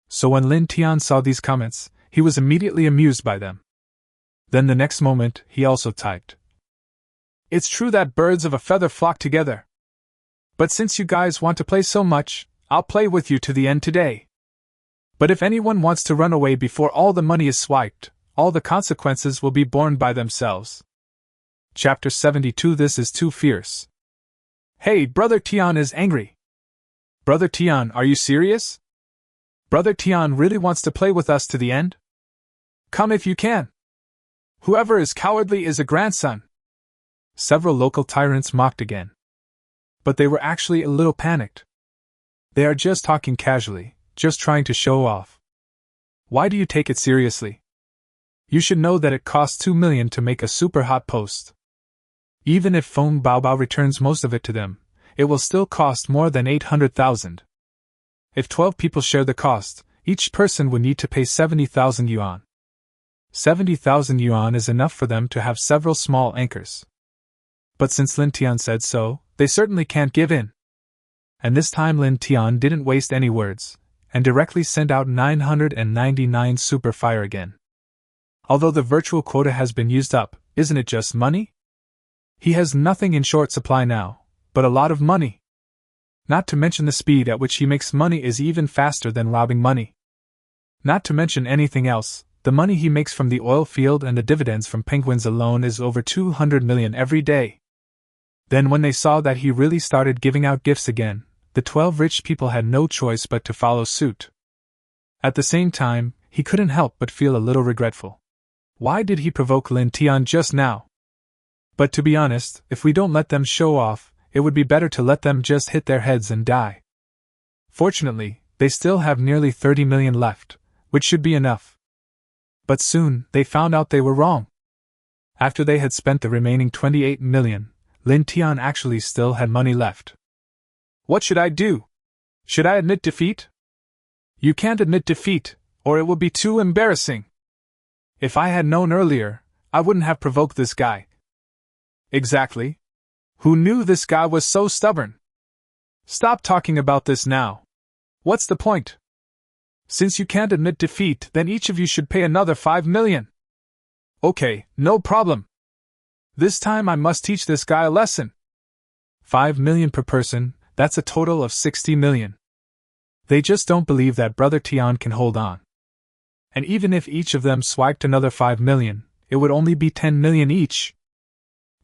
So when Lin Tian saw these comments, he was immediately amused by them. Then the next moment, he also typed, "It's true that birds of a feather flock together. But since you guys want to play so much, I'll play with you to the end today. But if anyone wants to run away before all the money is swiped, all the consequences will be borne by themselves." Chapter 72. This is too fierce. Hey, Brother Tian is angry. Brother Tian, are you serious? Brother Tian really wants to play with us to the end? Come if you can. Whoever is cowardly is a grandson. Several local tyrants mocked again. But they were actually a little panicked. They are just talking casually, just trying to show off. Why do you take it seriously? You should know that it costs 2 million to make a super hot post. Even if Feng Baobao returns most of it to them, it will still cost more than 800,000. If 12 people share the cost, each person would need to pay 70,000 yuan. 70,000 yuan is enough for them to have several small anchors. But since Lin Tian said so, they certainly can't give in. And this time Lin Tian didn't waste any words, and directly sent out 999 super fire again. Although the virtual quota has been used up, isn't it just money? He has nothing in short supply now, but a lot of money. Not to mention the speed at which he makes money is even faster than robbing money. Not to mention anything else, the money he makes from the oil field and the dividends from penguins alone is over 200 million every day. Then when they saw that he really started giving out gifts again, the 12 rich people had no choice but to follow suit. At the same time, he couldn't help but feel a little regretful. Why did he provoke Lin Tian just now? But to be honest, if we don't let them show off, it would be better to let them just hit their heads and die. Fortunately, they still have nearly 30 million left, which should be enough. But soon, they found out they were wrong. After they had spent the remaining 28 million, Lin Tian actually still had money left. What should I do? Should I admit defeat? You can't admit defeat, or it will be too embarrassing. If I had known earlier, I wouldn't have provoked this guy. Exactly. Who knew this guy was so stubborn? Stop talking about this now. What's the point? Since you can't admit defeat, then each of you should pay another 5 million. Okay, no problem. This time I must teach this guy a lesson. 5 million per person, that's a total of 60 million. They just don't believe that Brother Tian can hold on. And even if each of them swiped another 5 million, it would only be 10 million each.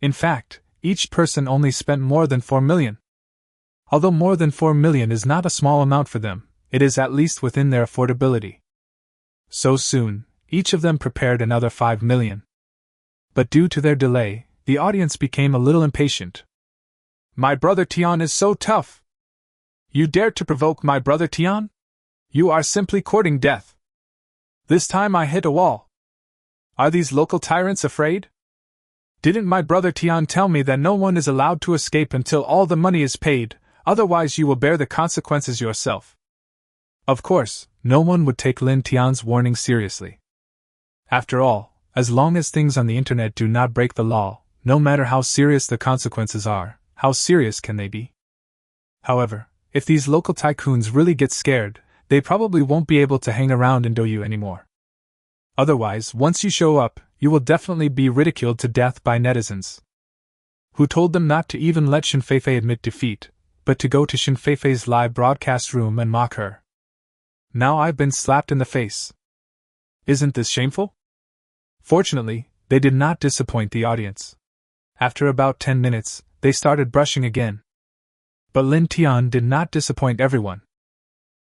In fact, each person only spent more than 4 million. Although more than 4 million is not a small amount for them, it is at least within their affordability. So soon, each of them prepared another 5 million. But due to their delay, the audience became a little impatient. My Brother Tian is so tough. You dared to provoke my Brother Tian? You are simply courting death. This time I hit a wall. Are these local tyrants afraid? Didn't my Brother Tian tell me that no one is allowed to escape until all the money is paid, otherwise you will bear the consequences yourself? Of course, no one would take Lin Tian's warning seriously. After all, as long as things on the internet do not break the law, no matter how serious the consequences are, how serious can they be? However, if these local tycoons really get scared, they probably won't be able to hang around in Douyu anymore. Otherwise, once you show up, you will definitely be ridiculed to death by netizens. Who told them not to even let Shinfeifei admit defeat, but to go to Shinfeifei's live broadcast room and mock her. Now I've been slapped in the face. Isn't this shameful? Fortunately, they did not disappoint the audience. After about 10 minutes, they started brushing again. But Lin Tian did not disappoint everyone.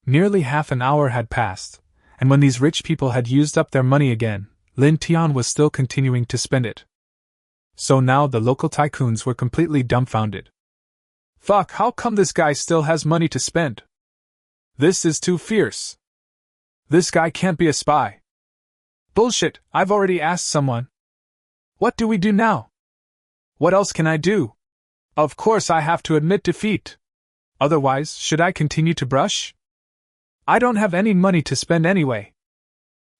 Nearly half an hour had passed, and when these rich people had used up their money again, Lin Tian was still continuing to spend it. So now the local tycoons were completely dumbfounded. Fuck, how come this guy still has money to spend? This is too fierce. This guy can't be a spy. Bullshit, I've already asked someone. What do we do now? What else can I do? Of course I have to admit defeat. Otherwise, should I continue to brush? I don't have any money to spend anyway.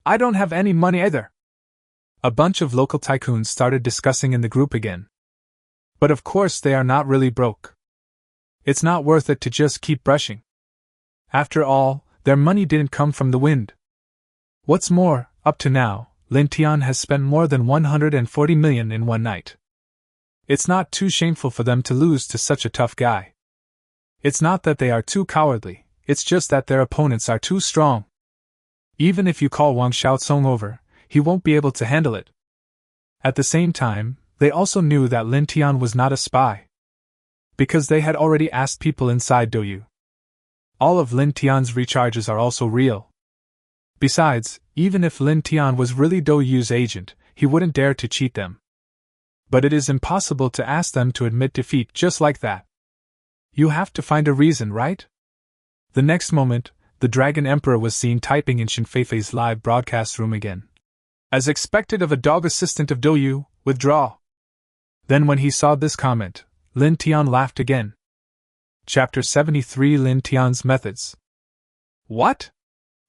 I don't have any money either. A bunch of local tycoons started discussing in the group again. But of course they are not really broke. It's not worth it to just keep brushing. After all, their money didn't come from the wind. What's more, up to now, Lin Tian has spent more than 140 million in one night. It's not too shameful for them to lose to such a tough guy. It's not that they are too cowardly, it's just that their opponents are too strong. Even if you call Wang Xiaocong over, he won't be able to handle it. At the same time, they also knew that Lin Tian was not a spy. Because they had already asked people inside Douyu. All of Lin Tian's recharges are also real. Besides, even if Lin Tian was really Douyu's agent, he wouldn't dare to cheat them. But it is impossible to ask them to admit defeat just like that. You have to find a reason, right? The next moment, the Dragon Emperor was seen typing in Shinfeifei's live broadcast room again. As expected of a dog assistant of Douyu, withdraw. Then when he saw this comment, Lin Tian laughed again. Chapter 73 Lin Tian's Methods. What?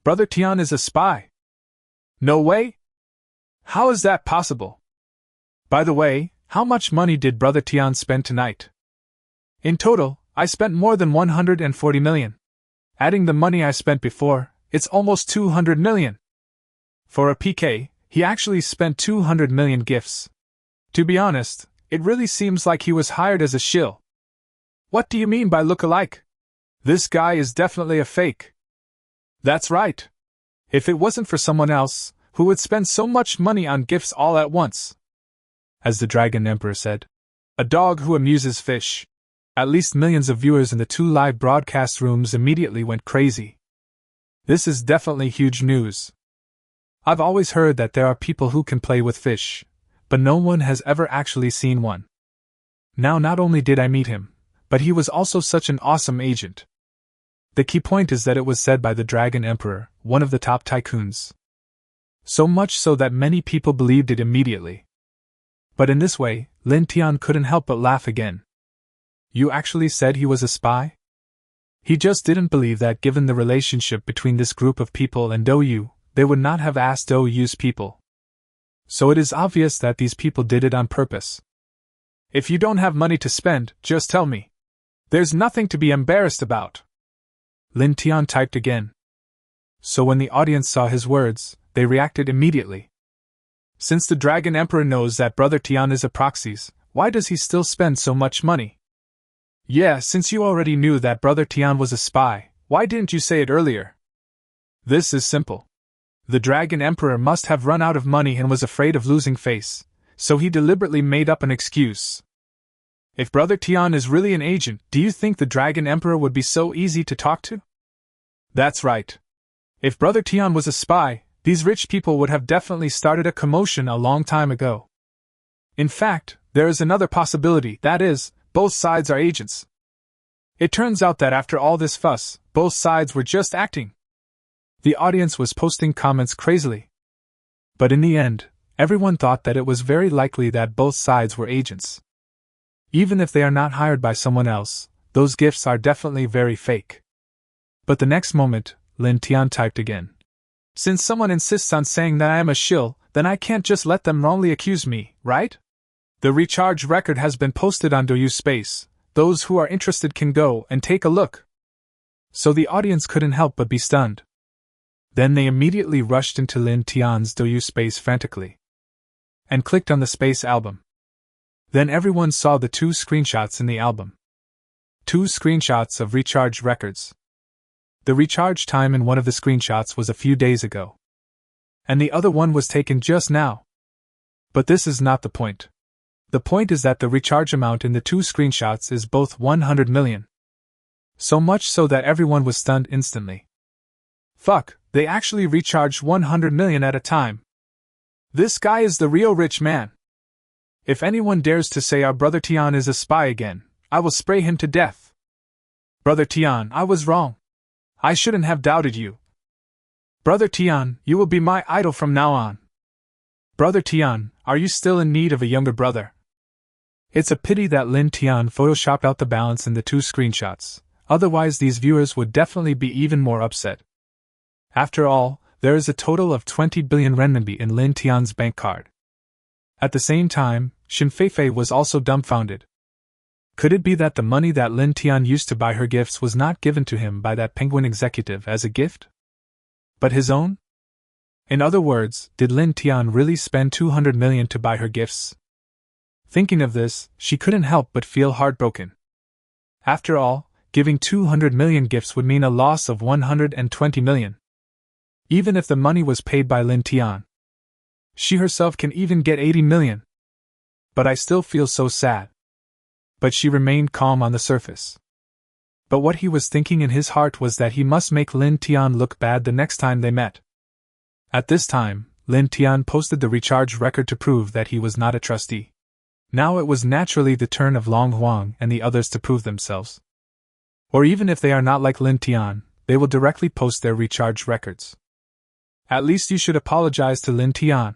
Brother Tian is a spy? No way? How is that possible? By the way, how much money did Brother Tian spend tonight? In total, I spent more than 140 million. Adding the money I spent before, it's almost 200 million. For a PK, he actually spent 200 million gifts. To be honest, it really seems like he was hired as a shill. What do you mean by look-alike? This guy is definitely a fake. That's right. If it wasn't for someone else, who would spend so much money on gifts all at once? As the Dragon Emperor said, a dog who amuses fish. At least millions of viewers in the two live broadcast rooms immediately went crazy. This is definitely huge news. I've always heard that there are people who can play with fish, but no one has ever actually seen one. Now not only did I meet him, but he was also such an awesome agent. The key point is that it was said by the Dragon Emperor, one of the top tycoons. So much so that many people believed it immediately. But in this way, Lin Tian couldn't help but laugh again. You actually said he was a spy? He just didn't believe that given the relationship between this group of people and Douyu, they would not have asked Douyu's people. So it is obvious that these people did it on purpose. If you don't have money to spend, just tell me. There's nothing to be embarrassed about. Lin Tian typed again. So when the audience saw his words, they reacted immediately. Since the Dragon Emperor knows that Brother Tian is a proxies, why does he still spend so much money? Yeah, since you already knew that Brother Tian was a spy, why didn't you say it earlier? This is simple. The Dragon Emperor must have run out of money and was afraid of losing face, so he deliberately made up an excuse. If Brother Tian is really an agent, do you think the Dragon Emperor would be so easy to talk to? That's right. If Brother Tian was a spy, these rich people would have definitely started a commotion a long time ago. In fact, there is another possibility, that is, both sides are agents. It turns out that after all this fuss, both sides were just acting. The audience was posting comments crazily. But in the end, everyone thought that it was very likely that both sides were agents. Even if they are not hired by someone else, those gifts are definitely very fake. But the next moment, Lin Tian typed again. Since someone insists on saying that I am a shill, then I can't just let them wrongly accuse me, right? The recharge record has been posted on Douyu Space. Those who are interested can go and take a look. So the audience couldn't help but be stunned. Then they immediately rushed into Lin Tian's Douyu space frantically and clicked on the space album. Then everyone saw the 2 screenshots in the album. 2 screenshots of recharge records. The recharge time in one of the screenshots was a few days ago, and the other one was taken just now. But this is not the point. The point is that the recharge amount in the 2 screenshots is both 100 million. So much so that everyone was stunned instantly. Fuck, they actually recharged 100 million at a time. This guy is the real rich man. If anyone dares to say our brother Tian is a spy again, I will spray him to death. Brother Tian, I was wrong. I shouldn't have doubted you. Brother Tian, you will be my idol from now on. Brother Tian, are you still in need of a younger brother? It's a pity that Lin Tian photoshopped out the balance in the 2 screenshots, otherwise these viewers would definitely be even more upset. After all, there is a total of 20 billion renminbi in Lin Tian's bank card. At the same time, Xin Feifei was also dumbfounded. Could it be that the money that Lin Tian used to buy her gifts was not given to him by that penguin executive as a gift, but his own? In other words, did Lin Tian really spend 200 million to buy her gifts? Thinking of this, she couldn't help but feel heartbroken. After all, giving 200 million gifts would mean a loss of 120 million. Even if the money was paid by Lin Tian, she herself can even get 80 million. But I still feel so sad. But she remained calm on the surface. But what he was thinking in his heart was that he must make Lin Tian look bad the next time they met. At this time, Lin Tian posted the recharge record to prove that he was not a trustee. Now it was naturally the turn of Long Huang and the others to prove themselves. Or even if they are not like Lin Tian, they will directly post their recharge records. At least you should apologize to Lin Tian.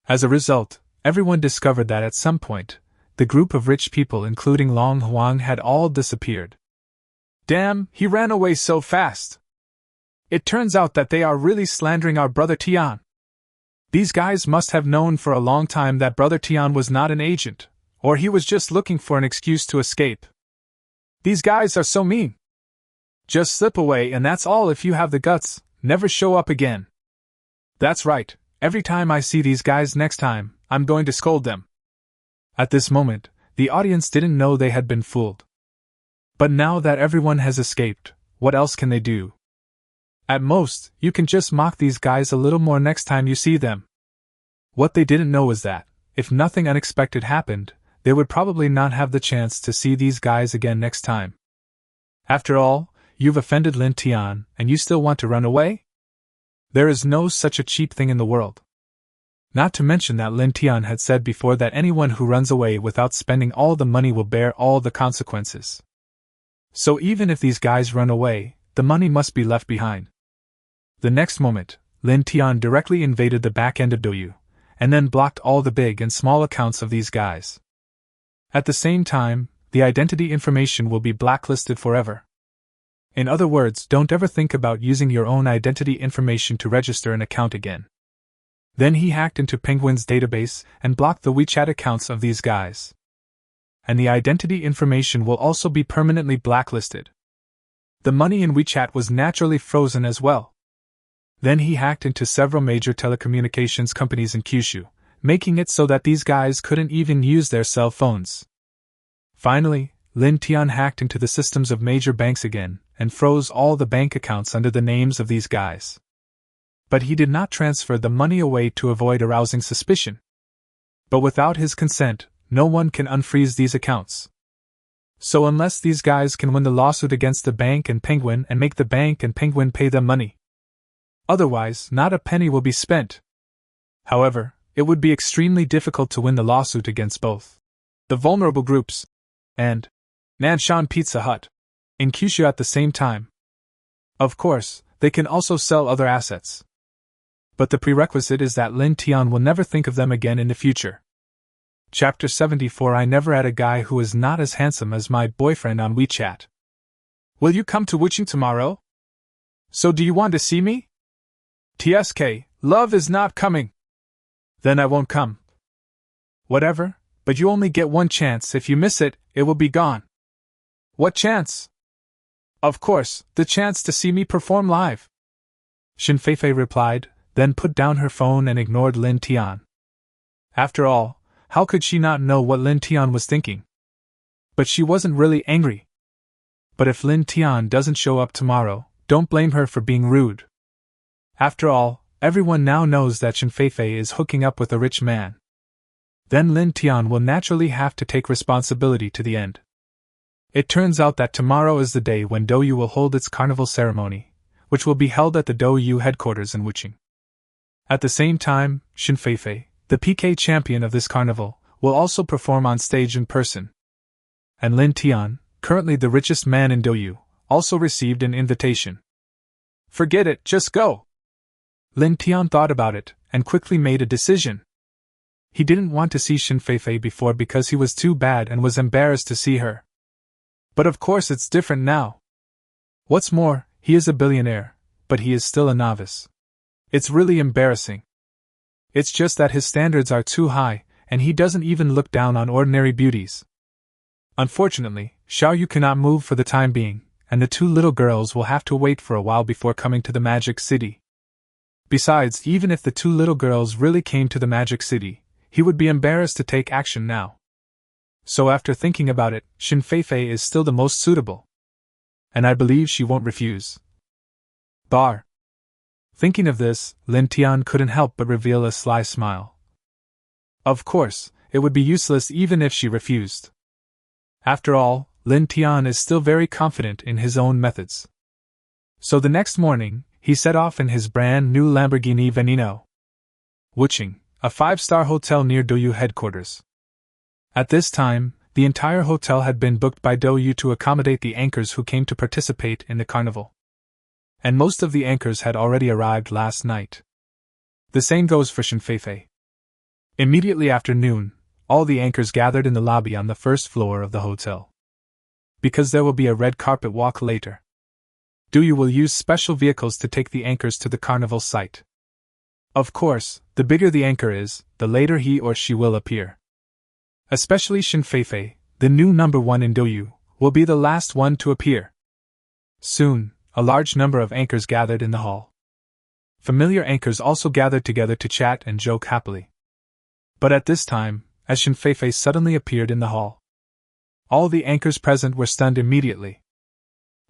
As a result, everyone discovered that at some point, the group of rich people including Long Huang had all disappeared. Damn, he ran away so fast. It turns out that they are really slandering our brother Tian. These guys must have known for a long time that brother Tian was not an agent, or he was just looking for an excuse to escape. These guys are so mean. Just slip away and that's all if you have the guts, never show up again. That's right, every time I see these guys next time, I'm going to scold them. At this moment, the audience didn't know they had been fooled. But now that everyone has escaped, what else can they do? At most, you can just mock these guys a little more next time you see them. What they didn't know was that, if nothing unexpected happened, they would probably not have the chance to see these guys again next time. After all, you've offended Lin Tian, and you still want to run away? There is no such a cheap thing in the world. Not to mention that Lin Tian had said before that anyone who runs away without spending all the money will bear all the consequences. So even if these guys run away, the money must be left behind. The next moment, Lin Tian directly invaded the back end of Douyu, and then blocked all the big and small accounts of these guys. At the same time, the identity information will be blacklisted forever. In other words, don't ever think about using your own identity information to register an account again. Then he hacked into Penguin's database and blocked the WeChat accounts of these guys. And the identity information will also be permanently blacklisted. The money in WeChat was naturally frozen as well. Then he hacked into several major telecommunications companies in Kyushu, making it so that these guys couldn't even use their cell phones. Finally, Lin Tian hacked into the systems of major banks again, and froze all the bank accounts under the names of these guys. But he did not transfer the money away to avoid arousing suspicion. But without his consent, no one can unfreeze these accounts. So unless these guys can win the lawsuit against the bank and Penguin and make the bank and Penguin pay them money. Otherwise, not a penny will be spent. However, it would be extremely difficult to win the lawsuit against both the vulnerable groups and Nanshan Pizza Hut in Kyushu at the same time. Of course, they can also sell other assets. But the prerequisite is that Lin Tian will never think of them again in the future. Chapter 74. I never had a guy who is not as handsome as my boyfriend on WeChat. Will you come to Wuching tomorrow? So do you want to see me? TSK, love is not coming. Then I won't come. Whatever, but you only get one chance. If you miss it, it will be gone. What chance? Of course, the chance to see me perform live. Shin Feifei replied, then put down her phone and ignored Lin Tian. After all, how could she not know what Lin Tian was thinking? But she wasn't really angry. But if Lin Tian doesn't show up tomorrow, don't blame her for being rude. After all, everyone now knows that Shin Feifei is hooking up with a rich man. Then Lin Tian will naturally have to take responsibility to the end. It turns out that tomorrow is the day when Douyu will hold its carnival ceremony, which will be held at the Douyu headquarters in Wuqing. At the same time, Shin Feifei, the PK champion of this carnival, will also perform on stage in person. And Lin Tian, currently the richest man in Douyu, also received an invitation. Forget it, just go! Lin Tian thought about it, and quickly made a decision. He didn't want to see Shin Feifei before because he was too bad and was embarrassed to see her. But of course it's different now. What's more, he is a billionaire, but he is still a novice. It's really embarrassing. It's just that his standards are too high, and he doesn't even look down on ordinary beauties. Unfortunately, Xiaoyu cannot move for the time being, and the two little girls will have to wait for a while before coming to the Magic City. Besides, even if the two little girls really came to the Magic City, he would be embarrassed to take action now. So after thinking about it, Shin Feifei is still the most suitable. And I believe she won't refuse. Bar. Thinking of this, Lin Tian couldn't help but reveal a sly smile. Of course, it would be useless even if she refused. After all, Lin Tian is still very confident in his own methods. So the next morning, he set off in his brand new Lamborghini Veneno. Wuqing, a 5-star hotel near Douyu headquarters. At this time, the entire hotel had been booked by Douyu to accommodate the anchors who came to participate in the carnival. And most of the anchors had already arrived last night. The same goes for Shin Feifei. Immediately after noon, all the anchors gathered in the lobby on the first floor of the hotel. Because there will be a red carpet walk later. Douyu will use special vehicles to take the anchors to the carnival site. Of course, the bigger the anchor is, the later he or she will appear. Especially Shin Feifei, the new number 1 in Douyu, will be the last one to appear. Soon, a large number of anchors gathered in the hall. Familiar anchors also gathered together to chat and joke happily. But at this time, as Shin Feifei suddenly appeared in the hall, all the anchors present were stunned immediately.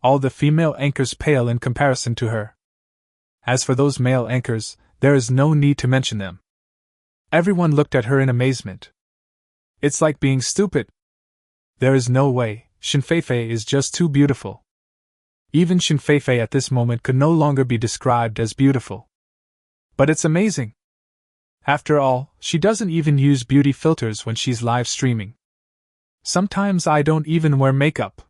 All the female anchors pale in comparison to her. As for those male anchors, there is no need to mention them. Everyone looked at her in amazement. It's like being stupid. There is no way, Shin Feifei is just too beautiful. Even Shin Feifei at this moment could no longer be described as beautiful. But it's amazing. After all, she doesn't even use beauty filters when she's live streaming. Sometimes I don't even wear makeup.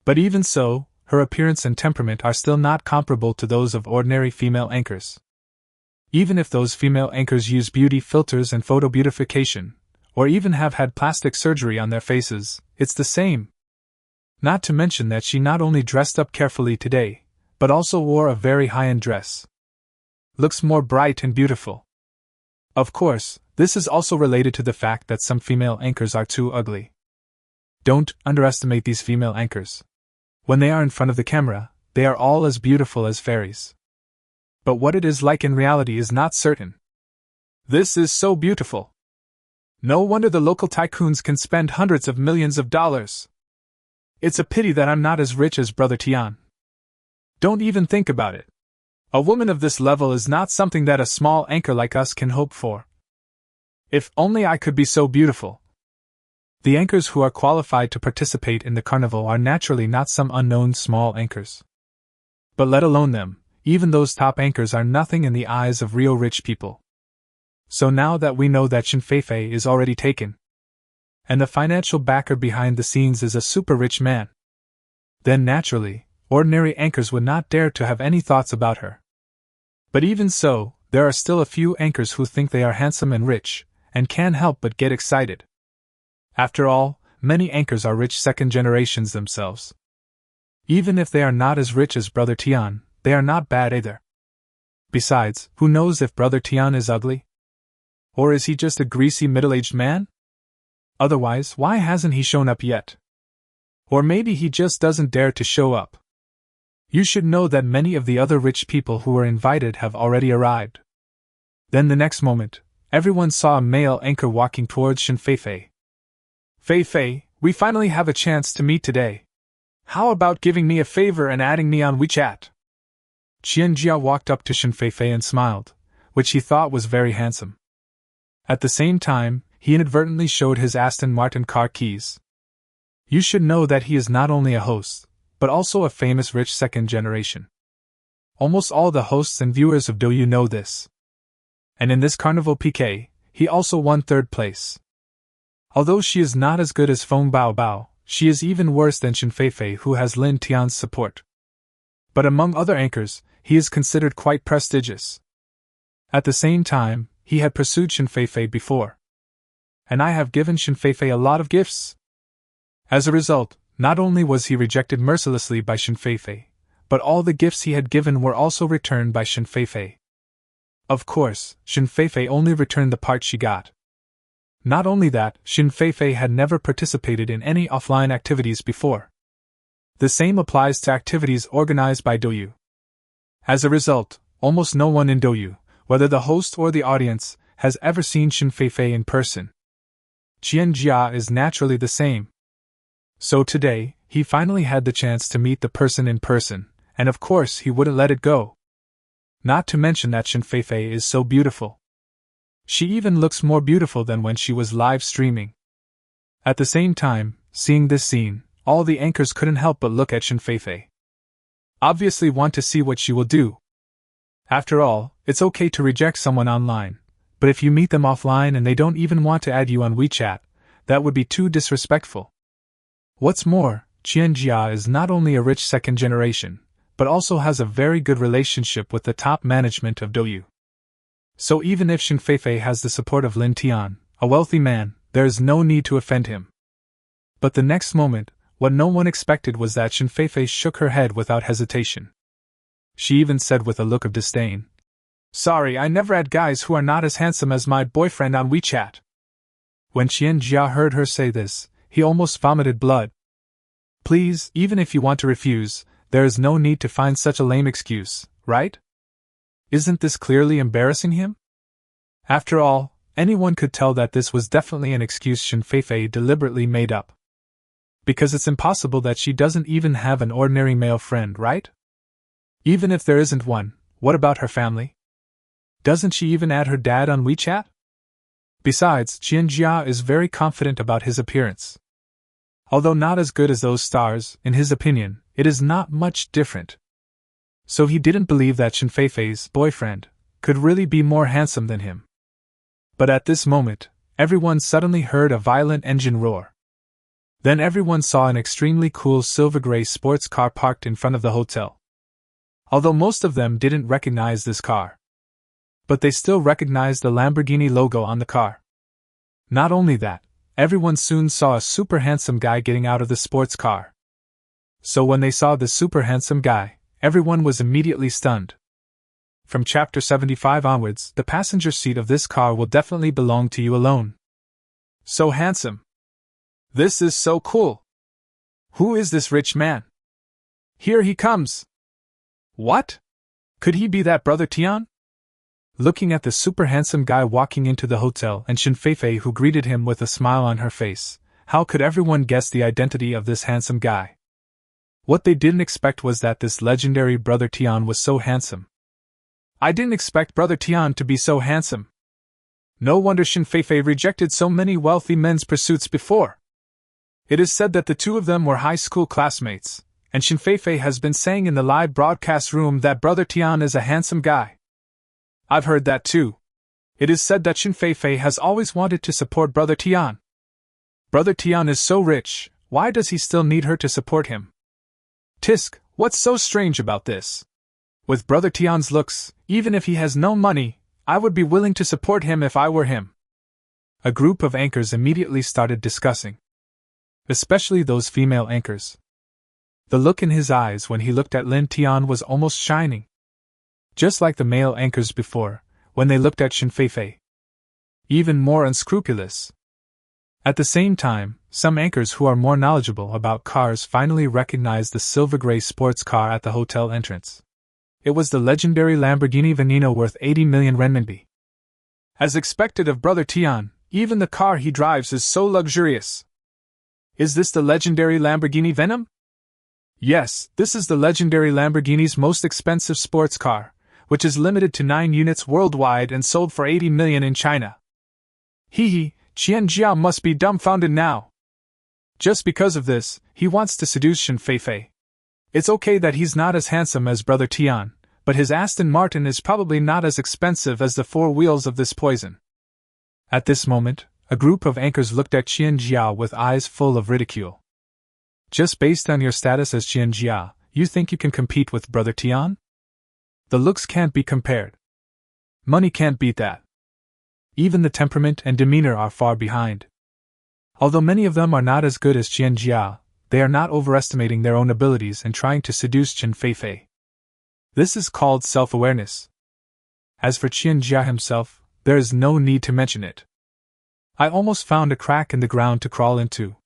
But even so, her appearance and temperament are still not comparable to those of ordinary female anchors. Even if those female anchors use beauty filters and photo beautification, or even have had plastic surgery on their faces, it's the same. Not to mention that she not only dressed up carefully today, but also wore a very high-end dress. Looks more bright and beautiful. Of course, this is also related to the fact that some female anchors are too ugly. Don't underestimate these female anchors. When they are in front of the camera, they are all as beautiful as fairies. But what it is like in reality is not certain. This is so beautiful. No wonder the local tycoons can spend hundreds of millions of dollars. It's a pity that I'm not as rich as Brother Tian. Don't even think about it. A woman of this level is not something that a small anchor like us can hope for. If only I could be so beautiful. The anchors who are qualified to participate in the carnival are naturally not some unknown small anchors. But let alone them, even those top anchors are nothing in the eyes of real rich people. So now that we know that Shin Feifei is already taken, and the financial backer behind the scenes is a super rich man, then naturally, ordinary anchors would not dare to have any thoughts about her. But even so, there are still a few anchors who think they are handsome and rich, and can't help but get excited. After all, many anchors are rich second generations themselves. Even if they are not as rich as Brother Tian, they are not bad either. Besides, who knows if Brother Tian is ugly? Or is he just a greasy middle-aged man? Otherwise, why hasn't he shown up yet? Or maybe he just doesn't dare to show up. You should know that many of the other rich people who were invited have already arrived. Then the next moment, everyone saw a male anchor walking towards Shen Feifei. Feifei, we finally have a chance to meet today. How about giving me a favor and adding me on WeChat? Qianjia walked up to Shen Feifei and smiled, which he thought was very handsome. At the same time, he inadvertently showed his Aston Martin car keys. You should know that he is not only a host, but also a famous rich second generation. Almost all the hosts and viewers of Douyu know this. And in this carnival PK, he also won 3rd place. Although she is not as good as Feng Baobao, she is even worse than Shen Feifei, who has Lin Tian's support. But among other anchors, he is considered quite prestigious. At the same time, he had pursued Shen Feifei before. And I have given Shen Feifei a lot of gifts. As a result, not only was he rejected mercilessly by Shen Feifei, but all the gifts he had given were also returned by Shen Feifei. Of course, Shen Feifei only returned the part she got. Not only that, Shen Feifei had never participated in any offline activities before. The same applies to activities organized by Douyu. As a result, almost no one in Douyu, whether the host or the audience, has ever seen Shen Feifei in person. Qianjia is naturally the same. So today, he finally had the chance to meet the person in person, and of course he wouldn't let it go. Not to mention that Shen Feifei is so beautiful. She even looks more beautiful than when she was live streaming. At the same time, seeing this scene, all the anchors couldn't help but look at Shen Feifei. Obviously want to see what she will do. After all, it's okay to reject someone online, but if you meet them offline and they don't even want to add you on WeChat, that would be too disrespectful. What's more, Qianjia is not only a rich second generation, but also has a very good relationship with the top management of Douyu. So even if Shen Feifei has the support of Lin Tian, a wealthy man, there is no need to offend him. But the next moment, what no one expected was that Shen Feifei shook her head without hesitation. She even said with a look of disdain, "Sorry, I never had guys who are not as handsome as my boyfriend on WeChat." When Qianjia heard her say this, he almost vomited blood. Please, even if you want to refuse, there is no need to find such a lame excuse, right? Isn't this clearly embarrassing him? After all, anyone could tell that this was definitely an excuse Shen Feifei deliberately made up. Because it's impossible that she doesn't even have an ordinary male friend, right? Even if there isn't one, what about her family? Doesn't she even add her dad on WeChat? Besides, Qianjia is very confident about his appearance. Although not as good as those stars, in his opinion, it is not much different. So he didn't believe that Shen Feifei's boyfriend could really be more handsome than him. But at this moment, everyone suddenly heard a violent engine roar. Then everyone saw an extremely cool silver-gray sports car parked in front of the hotel. Although most of them didn't recognize this car, but they still recognized the Lamborghini logo on the car. Not only that, everyone soon saw a super handsome guy getting out of the sports car. So when they saw the super handsome guy, everyone was immediately stunned. From chapter 75 onwards, the passenger seat of this car will definitely belong to you alone. So handsome. This is so cool. Who is this rich man? Here he comes. What? Could he be that brother Tian? Looking at the super handsome guy walking into the hotel and Shen Feifei who greeted him with a smile on her face, how could everyone guess the identity of this handsome guy? What they didn't expect was that this legendary brother Tian was so handsome. I didn't expect brother Tian to be so handsome. No wonder Shen Feifei rejected so many wealthy men's pursuits before. It is said that the two of them were high school classmates, and Shen Feifei has been saying in the live broadcast room that brother Tian is a handsome guy. I've heard that too. It is said that Shen Feifei has always wanted to support brother Tian. Brother Tian is so rich, why does he still need her to support him? Tisk, what's so strange about this? With brother Tian's looks, even if he has no money, I would be willing to support him if I were him. A group of anchors immediately started discussing. Especially those female anchors. The look in his eyes when he looked at Lin Tian was almost shining. Just like the male anchors before, when they looked at Shen Feifei. Even more unscrupulous. At the same time, some anchors who are more knowledgeable about cars finally recognized the silver gray sports car at the hotel entrance. It was the legendary Lamborghini Veneno worth 80 million renminbi. As expected of Brother Tian, even the car he drives is so luxurious. Is this the legendary Lamborghini Venom? Yes, this is the legendary Lamborghini's most expensive sports car, which is limited to 9 units worldwide and sold for 80 million in China. Hee, Qian Jia must be dumbfounded now. Just because of this, he wants to seduce Shen Feifei. It's okay that he's not as handsome as Brother Tian, but his Aston Martin is probably not as expensive as the 4 wheels of this poison. At this moment, a group of anchors looked at Qian Jia with eyes full of ridicule. Just based on your status as Qian Jia, you think you can compete with Brother Tian? The looks can't be compared. Money can't beat that. Even the temperament and demeanor are far behind. Although many of them are not as good as Qian Jia, they are not overestimating their own abilities and trying to seduce Shen Feifei. This is called self-awareness. As for Qian Jia himself, there is no need to mention it. I almost found a crack in the ground to crawl into.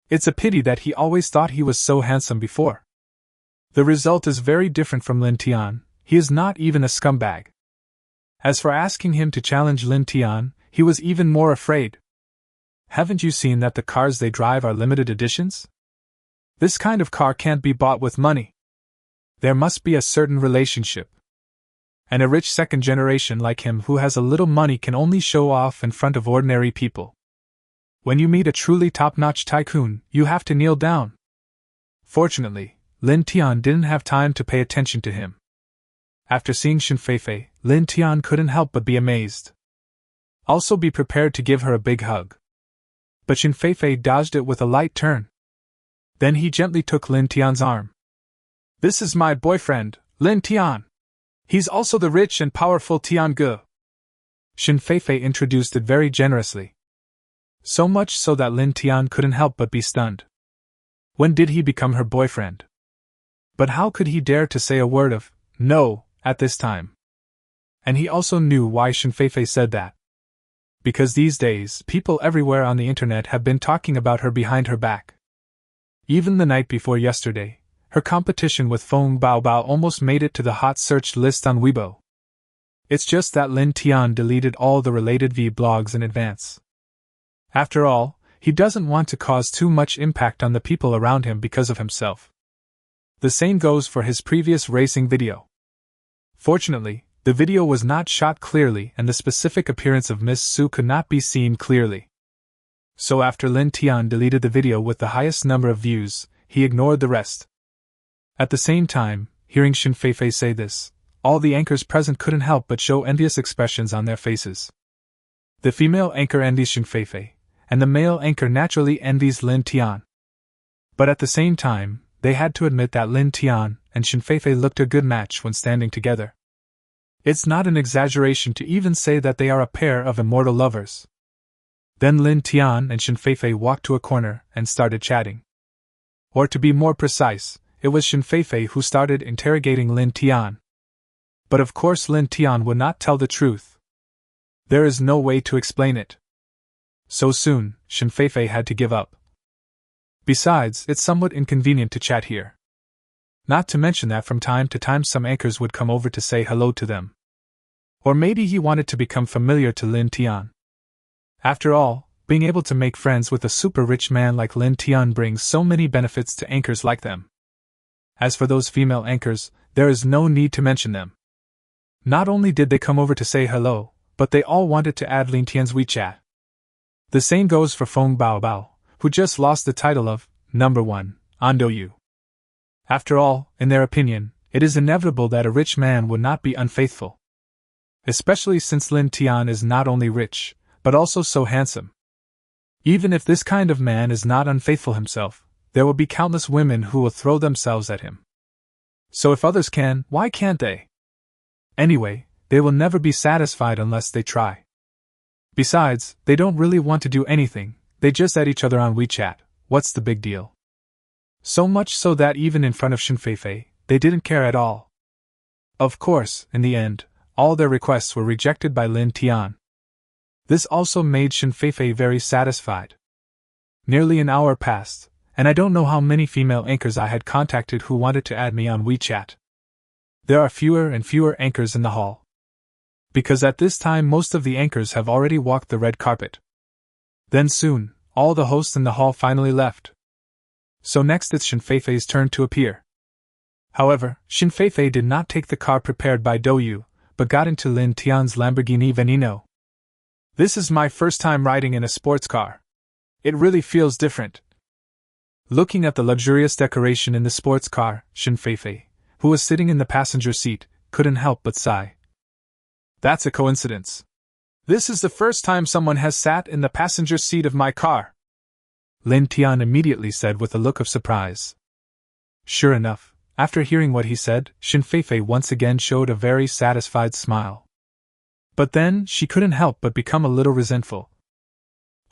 It's a pity that he always thought he was so handsome before. The result is very different from Lin Tian. He is not even a scumbag. As for asking him to challenge Lin Tian, he was even more afraid. Haven't you seen that the cars they drive are limited editions? This kind of car can't be bought with money. There must be a certain relationship. And a rich second generation like him who has a little money can only show off in front of ordinary people. When you meet a truly top-notch tycoon, you have to kneel down. Fortunately, Lin Tian didn't have time to pay attention to him. After seeing Shen Feifei, Lin Tian couldn't help but be amazed. Also be prepared to give her a big hug. But Shen Feifei dodged it with a light turn. Then he gently took Lin Tian's arm. This is my boyfriend, Lin Tian. He's also the rich and powerful Tian Ge. Shen Feifei introduced it very generously. So much so that Lin Tian couldn't help but be stunned. When did he become her boyfriend? But how could he dare to say a word of no at this time? And he also knew why Shen Feifei said that. Because these days, people everywhere on the internet have been talking about her behind her back. Even the night before yesterday, her competition with Feng Baobao almost made it to the hot search list on Weibo. It's just that Lin Tian deleted all the related V-blogs in advance. After all, he doesn't want to cause too much impact on the people around him because of himself. The same goes for his previous racing video. Fortunately, the video was not shot clearly and the specific appearance of Miss Su could not be seen clearly. So after Lin Tian deleted the video with the highest number of views, he ignored the rest. At the same time, hearing Shen Feifei say this, all the anchors present couldn't help but show envious expressions on their faces. The female anchor envies Shen Feifei, and the male anchor naturally envies Lin Tian. But at the same time, they had to admit that Lin Tian and Shen Feifei looked a good match when standing together. It's not an exaggeration to even say that they are a pair of immortal lovers. Then Lin Tian and Shen Feifei walked to a corner and started chatting. Or to be more precise, it was Shen Feifei who started interrogating Lin Tian. But of course Lin Tian would not tell the truth. There is no way to explain it. So soon, Shen Feifei had to give up. Besides, it's somewhat inconvenient to chat here. Not to mention that from time to time some anchors would come over to say hello to them. Or maybe he wanted to become familiar to Lin Tian. After all, being able to make friends with a super rich man like Lin Tian brings so many benefits to anchors like them. As for those female anchors, there is no need to mention them. Not only did they come over to say hello, but they all wanted to add Lin Tian's WeChat. The same goes for Feng Baobao, who just lost the title of number 1 on Douyu. After all, in their opinion, it is inevitable that a rich man would not be unfaithful. Especially since Lin Tian is not only rich, but also so handsome. Even if this kind of man is not unfaithful himself, there will be countless women who will throw themselves at him. So if others can, why can't they? Anyway, they will never be satisfied unless they try. Besides, they don't really want to do anything, they just add each other on WeChat. What's the big deal? So much so that even in front of Shen Feifei, they didn't care at all. Of course, in the end, all their requests were rejected by Lin Tian. This also made Shen Feifei very satisfied. Nearly an hour passed, and I don't know how many female anchors I had contacted who wanted to add me on WeChat. There are fewer and fewer anchors in the hall. Because at this time most of the anchors have already walked the red carpet. Then soon, all the hosts in the hall finally left. So next it's Shinfeifei's turn to appear. However, Shinfeifei did not take the car prepared by Douyu, but got into Lin Tian's Lamborghini Veneno. This is my first time riding in a sports car. It really feels different. Looking at the luxurious decoration in the sports car, Shinfeifei, who was sitting in the passenger seat, couldn't help but sigh. That's a coincidence. This is the first time someone has sat in the passenger seat of my car. Lin Tian immediately said with a look of surprise. Sure enough, after hearing what he said, Shinfeifei once again showed a very satisfied smile. But then, she couldn't help but become a little resentful.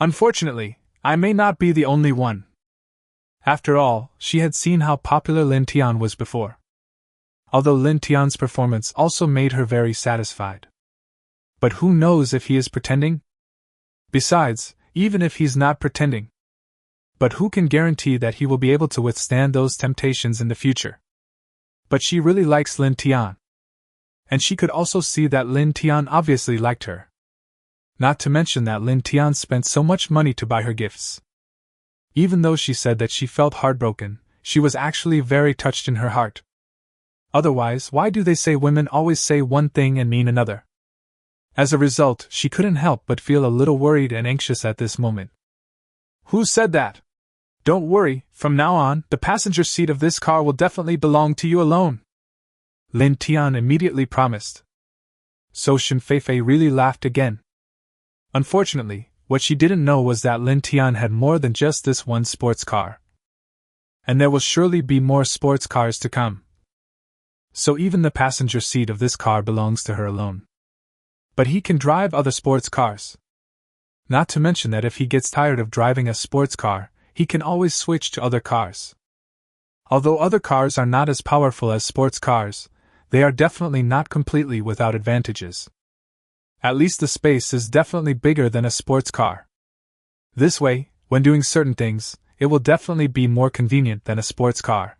Unfortunately, I may not be the only one. After all, she had seen how popular Lin Tian was before. Although Lin Tian's performance also made her very satisfied. But who knows if he is pretending? Besides, even if he's not pretending. But who can guarantee that he will be able to withstand those temptations in the future? But she really likes Lin Tian. And she could also see that Lin Tian obviously liked her. Not to mention that Lin Tian spent so much money to buy her gifts. Even though she said that she felt heartbroken, she was actually very touched in her heart. Otherwise, why do they say women always say one thing and mean another? As a result, she couldn't help but feel a little worried and anxious at this moment. Who said that? Don't worry, from now on, the passenger seat of this car will definitely belong to you alone. Lin Tian immediately promised. So Shinfeifei really laughed again. Unfortunately, what she didn't know was that Lin Tian had more than just this one sports car. And there will surely be more sports cars to come. So even the passenger seat of this car belongs to her alone. But he can drive other sports cars. Not to mention that if he gets tired of driving a sports car, he can always switch to other cars. Although other cars are not as powerful as sports cars, they are definitely not completely without advantages. At least the space is definitely bigger than a sports car. This way, when doing certain things, it will definitely be more convenient than a sports car.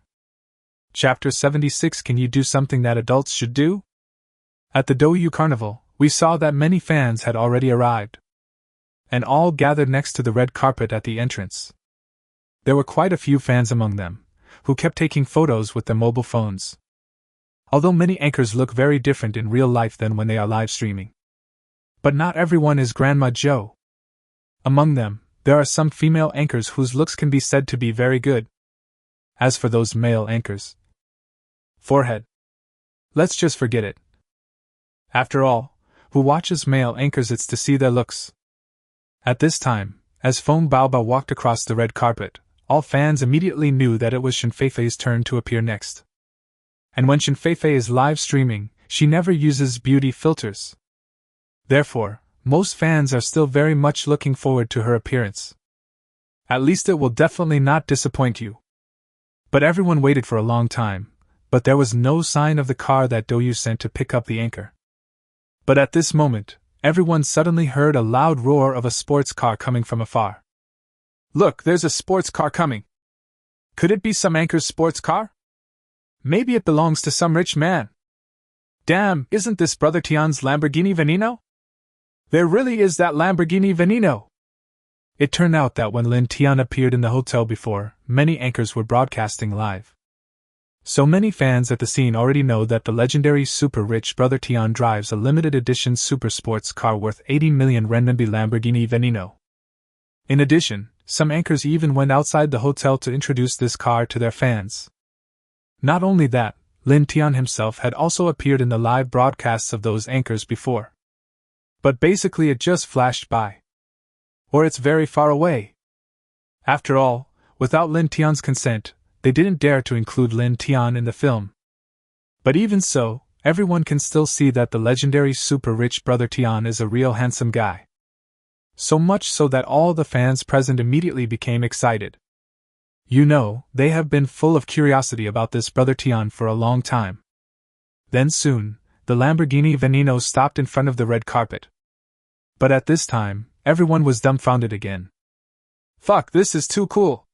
Chapter 76. Can you do something that adults should do? At the Douyu Carnival, we saw that many fans had already arrived. And all gathered next to the red carpet at the entrance. There were quite a few fans among them, who kept taking photos with their mobile phones. Although many anchors look very different in real life than when they are live streaming. But not everyone is Grandma Joe. Among them, there are some female anchors whose looks can be said to be very good. As for those male anchors, forehead. Let's just forget it. After all, who watches male anchors? It's to see their looks. At this time, as Feng Baobao walked across the red carpet, all fans immediately knew that it was Shinfeifei's turn to appear next. And when Shinfeifei is live streaming, she never uses beauty filters. Therefore, most fans are still very much looking forward to her appearance. At least it will definitely not disappoint you. But everyone waited for a long time, but there was no sign of the car that Douyu sent to pick up the anchor. But at this moment, everyone suddenly heard a loud roar of a sports car coming from afar. Look, there's a sports car coming. Could it be some anchor's sports car? Maybe it belongs to some rich man. Damn, isn't this Brother Tian's Lamborghini Veneno? There really is that Lamborghini Veneno! It turned out that when Lin Tian appeared in the hotel before, many anchors were broadcasting live. So many fans at the scene already know that the legendary super-rich Brother Tian drives a limited edition super sports car worth 80 million renminbi Lamborghini Veneno. In addition, some anchors even went outside the hotel to introduce this car to their fans. Not only that, Lin Tian himself had also appeared in the live broadcasts of those anchors before. But basically it just flashed by. Or it's very far away. After all, without Lin Tian's consent, they didn't dare to include Lin Tian in the film. But even so, everyone can still see that the legendary super-rich Brother Tian is a real handsome guy. So much so that all the fans present immediately became excited. You know, they have been full of curiosity about this Brother Tian for a long time. Then soon, the Lamborghini Veneno stopped in front of the red carpet. But at this time, everyone was dumbfounded again. Fuck, this is too cool.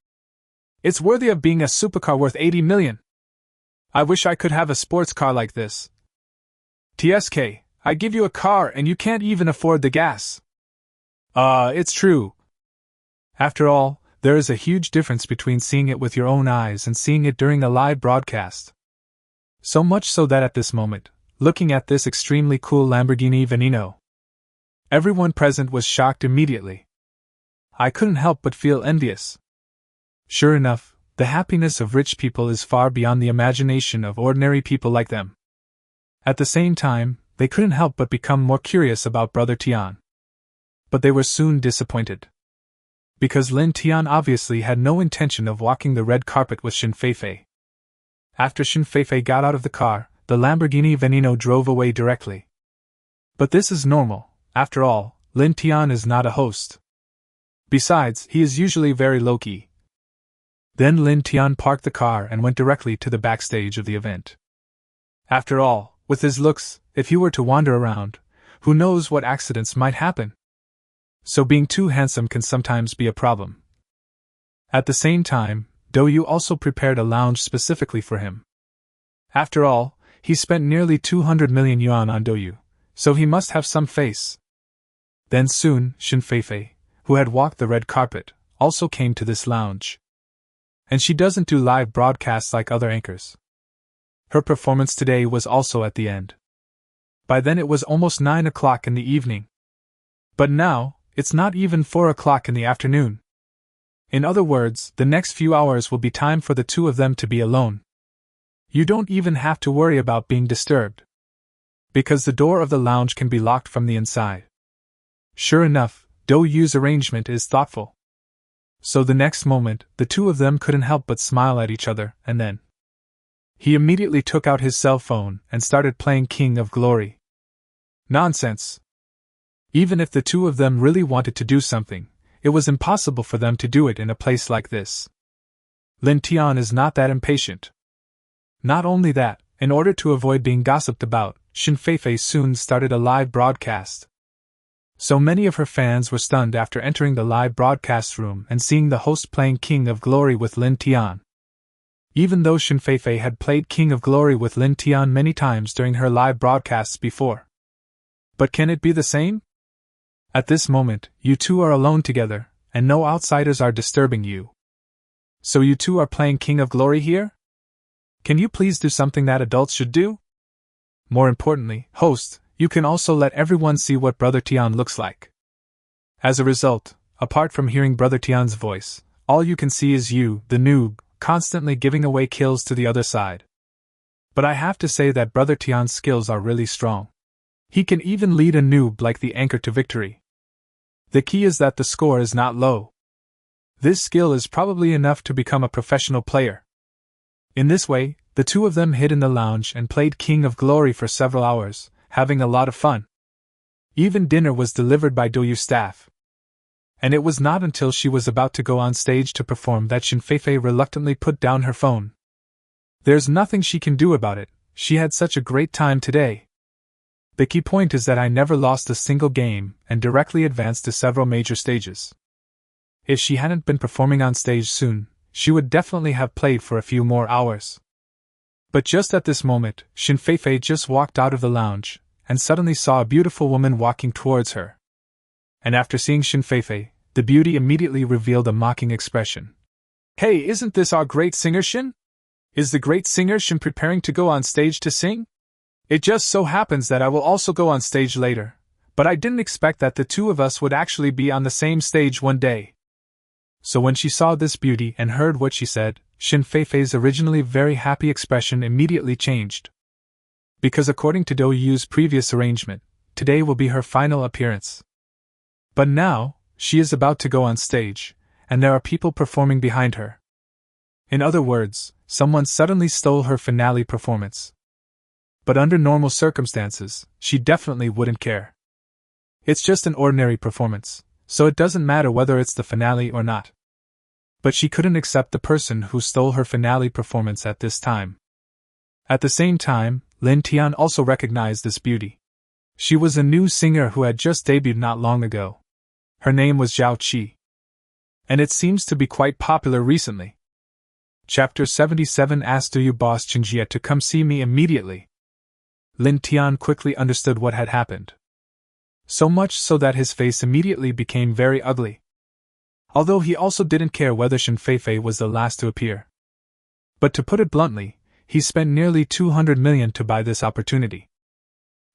It's worthy of being a supercar worth 80 million. I wish I could have a sports car like this. TSK, I give you a car and you can't even afford the gas. It's true. After all, there is a huge difference between seeing it with your own eyes and seeing it during a live broadcast. So much so that at this moment, looking at this extremely cool Lamborghini Veneno, everyone present was shocked immediately. I couldn't help but feel envious. Sure enough, the happiness of rich people is far beyond the imagination of ordinary people like them. At the same time, they couldn't help but become more curious about Brother Tian. But they were soon disappointed. Because Lin Tian obviously had no intention of walking the red carpet with Shin Feifei. After Shin Feifei got out of the car, the Lamborghini Veneno drove away directly. But this is normal. After all, Lin Tian is not a host. Besides, he is usually very low-key. Then Lin Tian parked the car and went directly to the backstage of the event. After all, with his looks, if he were to wander around, who knows what accidents might happen? So being too handsome can sometimes be a problem. At the same time, Douyu also prepared a lounge specifically for him. After all, he spent nearly 200 million yuan on Douyu, so he must have some face. Then soon, Shin Feifei, who had walked the red carpet, also came to this lounge. And she doesn't do live broadcasts like other anchors. Her performance today was also at the end. By then it was almost 9 o'clock in the evening. But now, it's not even 4 o'clock in the afternoon. In other words, the next few hours will be time for the two of them to be alone. You don't even have to worry about being disturbed, because the door of the lounge can be locked from the inside. Sure enough, Douyu's arrangement is thoughtful. So the next moment, the two of them couldn't help but smile at each other, and then he immediately took out his cell phone and started playing King of Glory. Nonsense. Even if the two of them really wanted to do something, it was impossible for them to do it in a place like this. Lin Tian is not that impatient. Not only that, in order to avoid being gossiped about, Shin Feifei soon started a live broadcast. So many of her fans were stunned after entering the live broadcast room and seeing the host playing King of Glory with Lin Tian. Even though Shin Feifei had played King of Glory with Lin Tian many times during her live broadcasts before. But can it be the same? At this moment, you two are alone together, and no outsiders are disturbing you. So you two are playing King of Glory here? Can you please do something that adults should do? More importantly, host, you can also let everyone see what Brother Tian looks like. As a result, apart from hearing Brother Tian's voice, all you can see is you, the noob, constantly giving away kills to the other side. But I have to say that Brother Tian's skills are really strong. He can even lead a noob like the anchor to victory. The key is that the score is not low. This skill is probably enough to become a professional player. In this way, the two of them hid in the lounge and played King of Glory for several hours, having a lot of fun. Even dinner was delivered by Douyu's staff. And it was not until she was about to go on stage to perform that Shin Feifei reluctantly put down her phone. There's nothing she can do about it, she had such a great time today. The key point is that I never lost a single game and directly advanced to several major stages. If she hadn't been performing on stage soon, she would definitely have played for a few more hours. But just at this moment, Shin Feifei just walked out of the lounge, and suddenly saw a beautiful woman walking towards her. And after seeing Shin Feifei, the beauty immediately revealed a mocking expression. Hey, isn't this our great singer Shin? Is the great singer Shin preparing to go on stage to sing? It just so happens that I will also go on stage later, but I didn't expect that the two of us would actually be on the same stage one day. So when she saw this beauty and heard what she said, Shin Feifei's originally very happy expression immediately changed. Because according to Douyu's previous arrangement, today will be her final appearance. But now, she is about to go on stage, and there are people performing behind her. In other words, someone suddenly stole her finale performance. But under normal circumstances, she definitely wouldn't care. It's just an ordinary performance, so it doesn't matter whether it's the finale or not. But she couldn't accept the person who stole her finale performance at this time. At the same time, Lin Tian also recognized this beauty. She was a new singer who had just debuted not long ago. Her name was Zhao Qi. And it seems to be quite popular recently. Chapter 77 asked Do you boss Chingjie to come see me immediately? Lin Tian quickly understood what had happened. So much so that his face immediately became very ugly. Although he also didn't care whether Shen Feifei was the last to appear. But to put it bluntly, he spent nearly 200 million to buy this opportunity.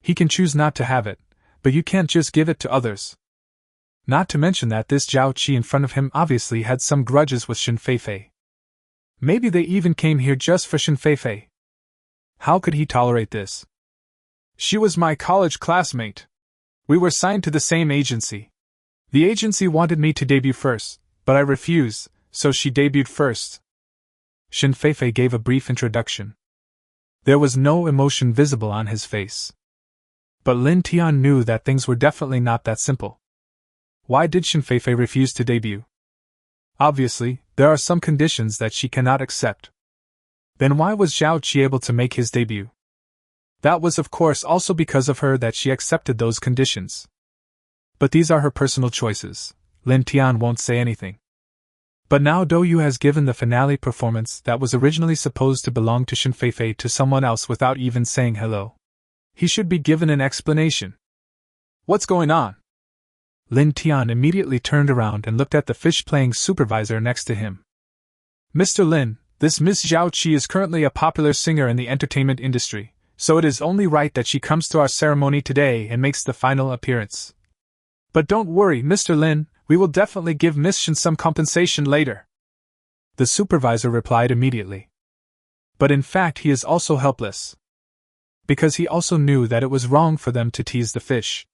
He can choose not to have it, but you can't just give it to others. Not to mention that this Zhao Qi in front of him obviously had some grudges with Shen Feifei. Maybe they even came here just for Shen Feifei. How could he tolerate this? She was my college classmate. We were signed to the same agency. The agency wanted me to debut first, but I refused, so she debuted first. Shen Feifei gave a brief introduction. There was no emotion visible on his face. But Lin Tian knew that things were definitely not that simple. Why did Shen Feifei refuse to debut? Obviously, there are some conditions that she cannot accept. Then why was Zhao Qi able to make his debut? That was of course also because of her that she accepted those conditions. But these are her personal choices. Lin Tian won't say anything. But now Dou Yu has given the finale performance that was originally supposed to belong to Shen Feifei to someone else without even saying hello. He should be given an explanation. What's going on? Lin Tian immediately turned around and looked at the fish-playing supervisor next to him. Mr. Lin, this Miss Zhao Qi is currently a popular singer in the entertainment industry, so it is only right that she comes to our ceremony today and makes the final appearance. But don't worry, Mr. Lin, we will definitely give Miss Shen some compensation later. The supervisor replied immediately. But in fact he is also helpless. Because he also knew that it was wrong for them to tease the fish.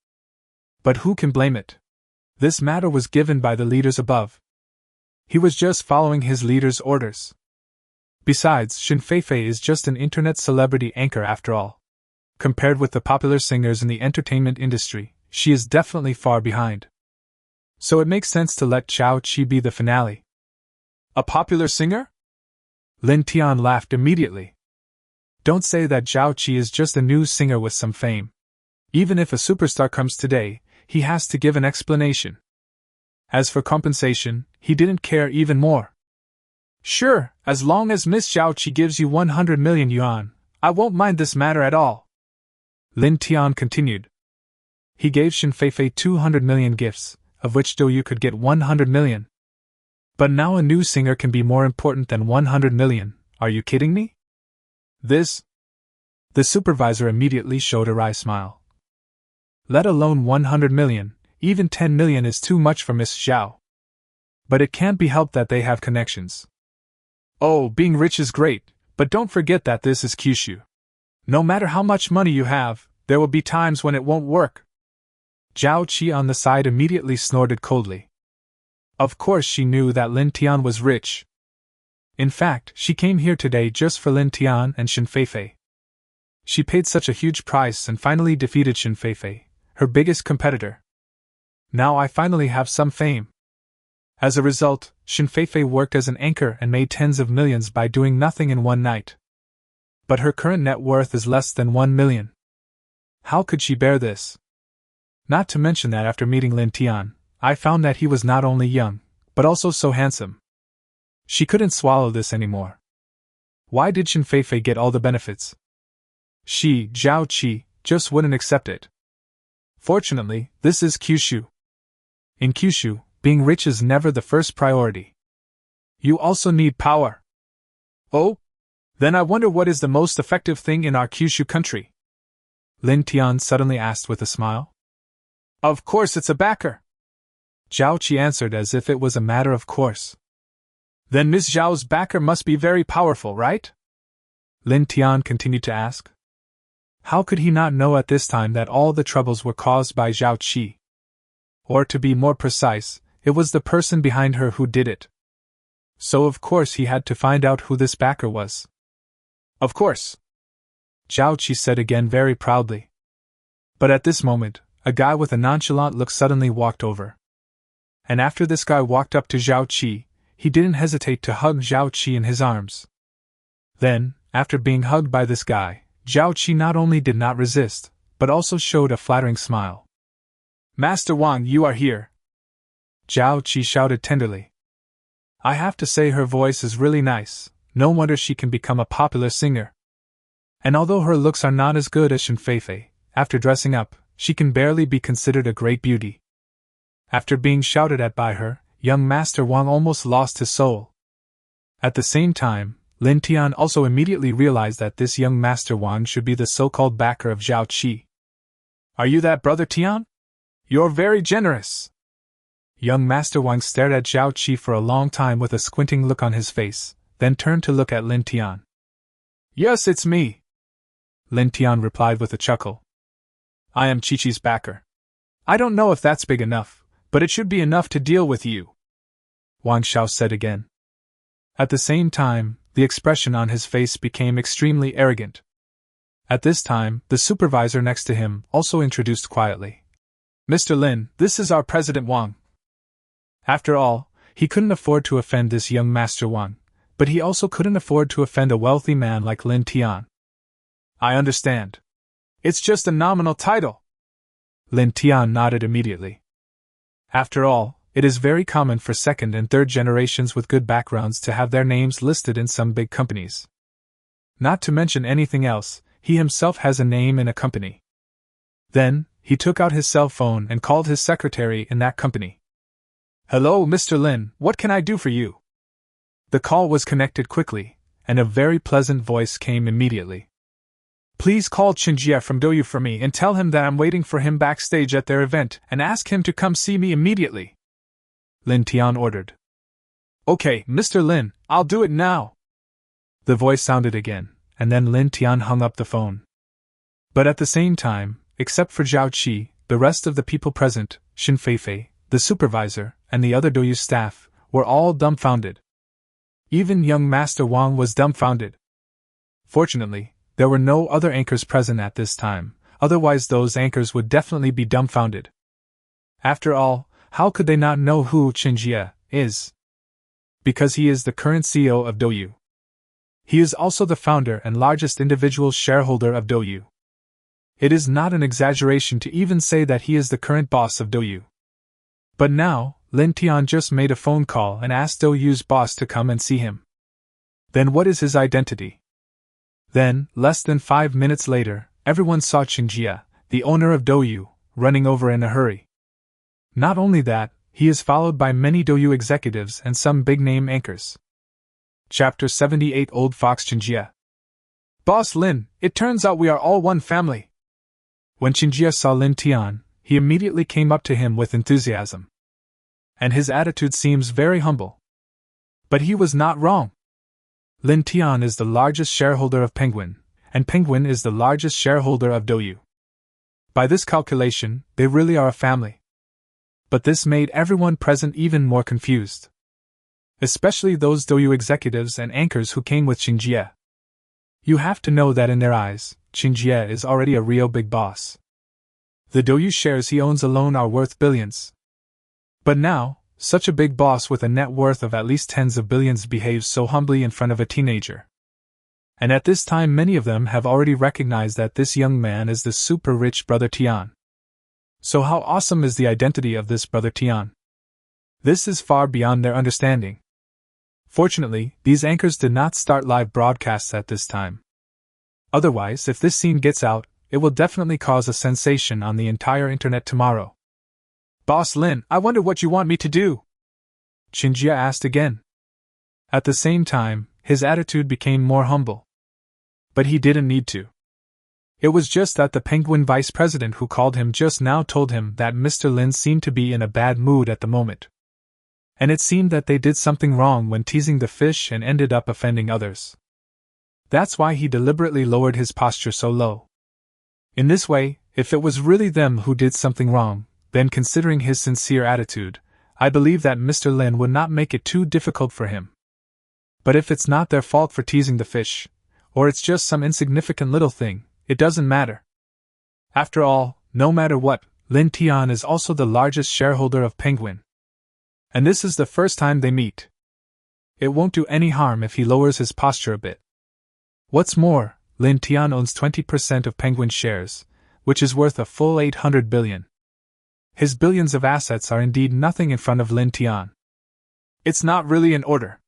But who can blame it? This matter was given by the leaders above. He was just following his leader's orders. Besides, Shen Feifei is just an internet celebrity anchor after all. Compared with the popular singers in the entertainment industry, she is definitely far behind. So it makes sense to let Zhao Qi be the finale. A popular singer? Lin Tian laughed immediately. Don't say that Zhao Qi is just a new singer with some fame. Even if a superstar comes today, he has to give an explanation. As for compensation, he didn't care even more. Sure, as long as Miss Zhao Qi gives you 100 million yuan, I won't mind this matter at all. Lin Tian continued. He gave Shen Feifei 200 million gifts, of which Dou Yu could get 100 million. But now a new singer can be more important than 100 million, are you kidding me? This? The supervisor immediately showed a wry smile. Let alone 100 million, even 10 million is too much for Miss Zhao. But it can't be helped that they have connections. Oh, being rich is great, but don't forget that this is Kyushu. No matter how much money you have, there will be times when it won't work. Zhao Qi on the side immediately snorted coldly. Of course she knew that Lin Tian was rich. In fact, she came here today just for Lin Tian and Shen Feifei. She paid such a huge price and finally defeated Shen Feifei, her biggest competitor. Now I finally have some fame. As a result, Shen Feifei worked as an anchor and made tens of millions by doing nothing in one night. But her current net worth is less than 1 million. How could she bear this? Not to mention that after meeting Lin Tian, I found that he was not only young, but also so handsome. She couldn't swallow this anymore. Why did Shen Feifei get all the benefits? She, Zhao Qi, just wouldn't accept it. Fortunately, this is Kyushu. In Kyushu, being rich is never the first priority. You also need power. Oh? Then I wonder what is the most effective thing in our Kyushu country? Lin Tian suddenly asked with a smile. Of course it's a backer. Zhao Qi answered as if it was a matter of course. Then Miss Zhao's backer must be very powerful, right? Lin Tian continued to ask. How could he not know at this time that all the troubles were caused by Zhao Qi? Or to be more precise, it was the person behind her who did it. So of course he had to find out who this backer was. Of course. Zhao Qi said again very proudly. But at this moment, a guy with a nonchalant look suddenly walked over. And after this guy walked up to Zhao Qi, he didn't hesitate to hug Zhao Qi in his arms. Then, after being hugged by this guy, Zhao Qi not only did not resist, but also showed a flattering smile. Master Wang, you are here! Zhao Qi shouted tenderly. I have to say her voice is really nice, no wonder she can become a popular singer. And although her looks are not as good as Shen Feifei, after dressing up, she can barely be considered a great beauty. After being shouted at by her, young Master Wang almost lost his soul. At the same time, Lin Tian also immediately realized that this young Master Wang should be the so-called backer of Zhao Qi. Are you that brother Tian? You're very generous. Young Master Wang stared at Zhao Qi for a long time with a squinting look on his face, then turned to look at Lin Tian. Yes, it's me. Lin Tian replied with a chuckle. I am Chi-Chi's backer. I don't know if that's big enough, but it should be enough to deal with you, Wang Xiao said again. At the same time, the expression on his face became extremely arrogant. At this time, the supervisor next to him also introduced quietly. Mr. Lin, this is our President Wang. After all, he couldn't afford to offend this young Master Wang, but he also couldn't afford to offend a wealthy man like Lin Tian. I understand. It's just a nominal title. Lin Tian nodded immediately. After all, it is very common for second and third generations with good backgrounds to have their names listed in some big companies. Not to mention anything else, he himself has a name in a company. Then, he took out his cell phone and called his secretary in that company. Hello, Mr. Lin, what can I do for you? The call was connected quickly, and a very pleasant voice came immediately. Please call Qinjie from Douyu for me and tell him that I'm waiting for him backstage at their event and ask him to come see me immediately, Lin Tian ordered. Okay, Mr. Lin, I'll do it now. The voice sounded again, and then Lin Tian hung up the phone. But at the same time, except for Zhao Qi, the rest of the people present, Shen Feifei, the supervisor, and the other Douyu staff, were all dumbfounded. Even young Master Wang was dumbfounded. Fortunately, there were no other anchors present at this time, otherwise those anchors would definitely be dumbfounded. After all, how could they not know who Qinjie is? Because he is the current CEO of Douyu. He is also the founder and largest individual shareholder of Douyu. It is not an exaggeration to even say that he is the current boss of Douyu. But now, Lin Tian just made a phone call and asked Douyu's boss to come and see him. Then what is his identity? Then, less than 5 minutes later, everyone saw Qinjie, the owner of Douyu, running over in a hurry. Not only that, he is followed by many Douyu executives and some big-name anchors. Chapter 78 Old Fox Qinjie. Boss Lin, it turns out we are all one family. When Qinjie saw Lin Tian, he immediately came up to him with enthusiasm. And his attitude seems very humble. But he was not wrong. Lin Tian is the largest shareholder of Penguin, and Penguin is the largest shareholder of Douyu. By this calculation, they really are a family. But this made everyone present even more confused. Especially those Douyu executives and anchors who came with Qinjie. You have to know that in their eyes, Qinjie is already a real big boss. The Douyu shares he owns alone are worth billions. But now, such a big boss with a net worth of at least tens of billions behaves so humbly in front of a teenager. And at this time many of them have already recognized that this young man is the super rich brother Tian. So how awesome is the identity of this brother Tian? This is far beyond their understanding. Fortunately, these anchors did not start live broadcasts at this time. Otherwise, if this scene gets out, it will definitely cause a sensation on the entire internet tomorrow. Boss Lin, I wonder what you want me to do? Qinjie asked again. At the same time, his attitude became more humble. But he didn't need to. It was just that the Penguin vice president who called him just now told him that Mr. Lin seemed to be in a bad mood at the moment. And it seemed that they did something wrong when teasing the fish and ended up offending others. That's why he deliberately lowered his posture so low. In this way, if it was really them who did something wrong, then considering his sincere attitude, I believe that Mr. Lin would not make it too difficult for him. But if it's not their fault for teasing the fish, or it's just some insignificant little thing, it doesn't matter. After all, no matter what, Lin Tian is also the largest shareholder of Penguin. And this is the first time they meet. It won't do any harm if he lowers his posture a bit. What's more, Lin Tian owns 20% of Penguin shares, which is worth a full 800 billion. His billions of assets are indeed nothing in front of Lin Tian. It's not really an order.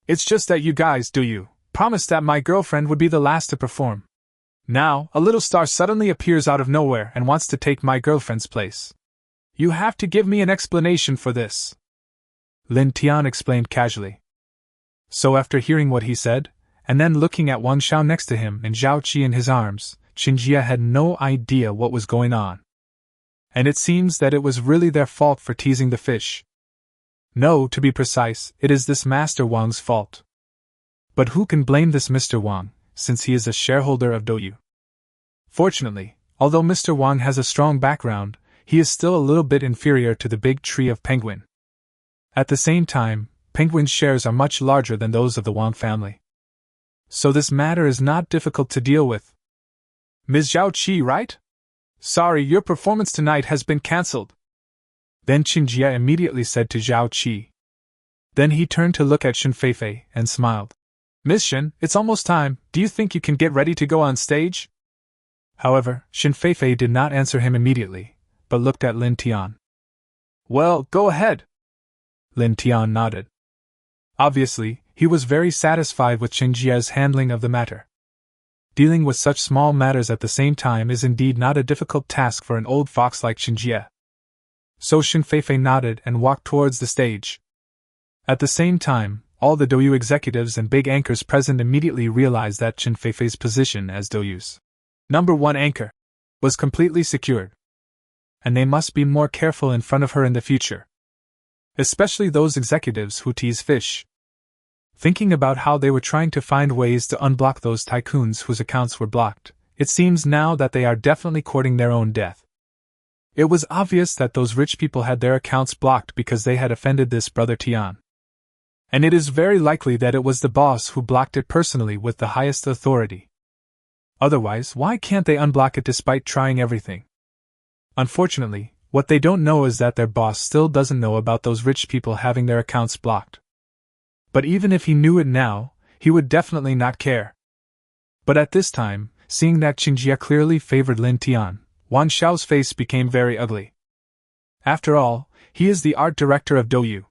It's just that you guys, promised that my girlfriend would be the last to perform. Now, a little star suddenly appears out of nowhere and wants to take my girlfriend's place. You have to give me an explanation for this. Lin Tian explained casually. So after hearing what he said, and then looking at Wang Xiao next to him and Zhao Qi in his arms, Qin Jie had no idea what was going on. And it seems that it was really their fault for teasing the fish. No, to be precise, it is this Master Wang's fault. But who can blame this Mr. Wang, since he is a shareholder of Douyu? Fortunately, although Mr. Wang has a strong background, he is still a little bit inferior to the big tree of Penguin. At the same time, Penguin's shares are much larger than those of the Wang family. So this matter is not difficult to deal with. Ms. Zhao Qi, right? Sorry, your performance tonight has been cancelled. Then Qin Jie immediately said to Zhao Qi. Then he turned to look at Shen Feifei and smiled. Miss Shen, it's almost time, do you think you can get ready to go on stage? However, Shen Feifei did not answer him immediately, but looked at Lin Tian. Well, go ahead. Lin Tian nodded. Obviously, he was very satisfied with Qin Jie's handling of the matter. Dealing with such small matters at the same time is indeed not a difficult task for an old fox like Qin Jie. So Shen Feifei nodded and walked towards the stage. At the same time, all the Douyu executives and big anchors present immediately realized that Shen Feifei's position as Douyu's #1 anchor was completely secured. And they must be more careful in front of her in the future. Especially those executives who tease fish. Thinking about how they were trying to find ways to unblock those tycoons whose accounts were blocked, it seems now that they are definitely courting their own death. It was obvious that those rich people had their accounts blocked because they had offended this brother Tian. And it is very likely that it was the boss who blocked it personally with the highest authority. Otherwise, why can't they unblock it despite trying everything? Unfortunately, what they don't know is that their boss still doesn't know about those rich people having their accounts blocked. But even if he knew it now, he would definitely not care. But at this time, seeing that Qin Jie clearly favored Lin Tian, Wang Xiao's face became very ugly. After all, he is the art director of Douyu.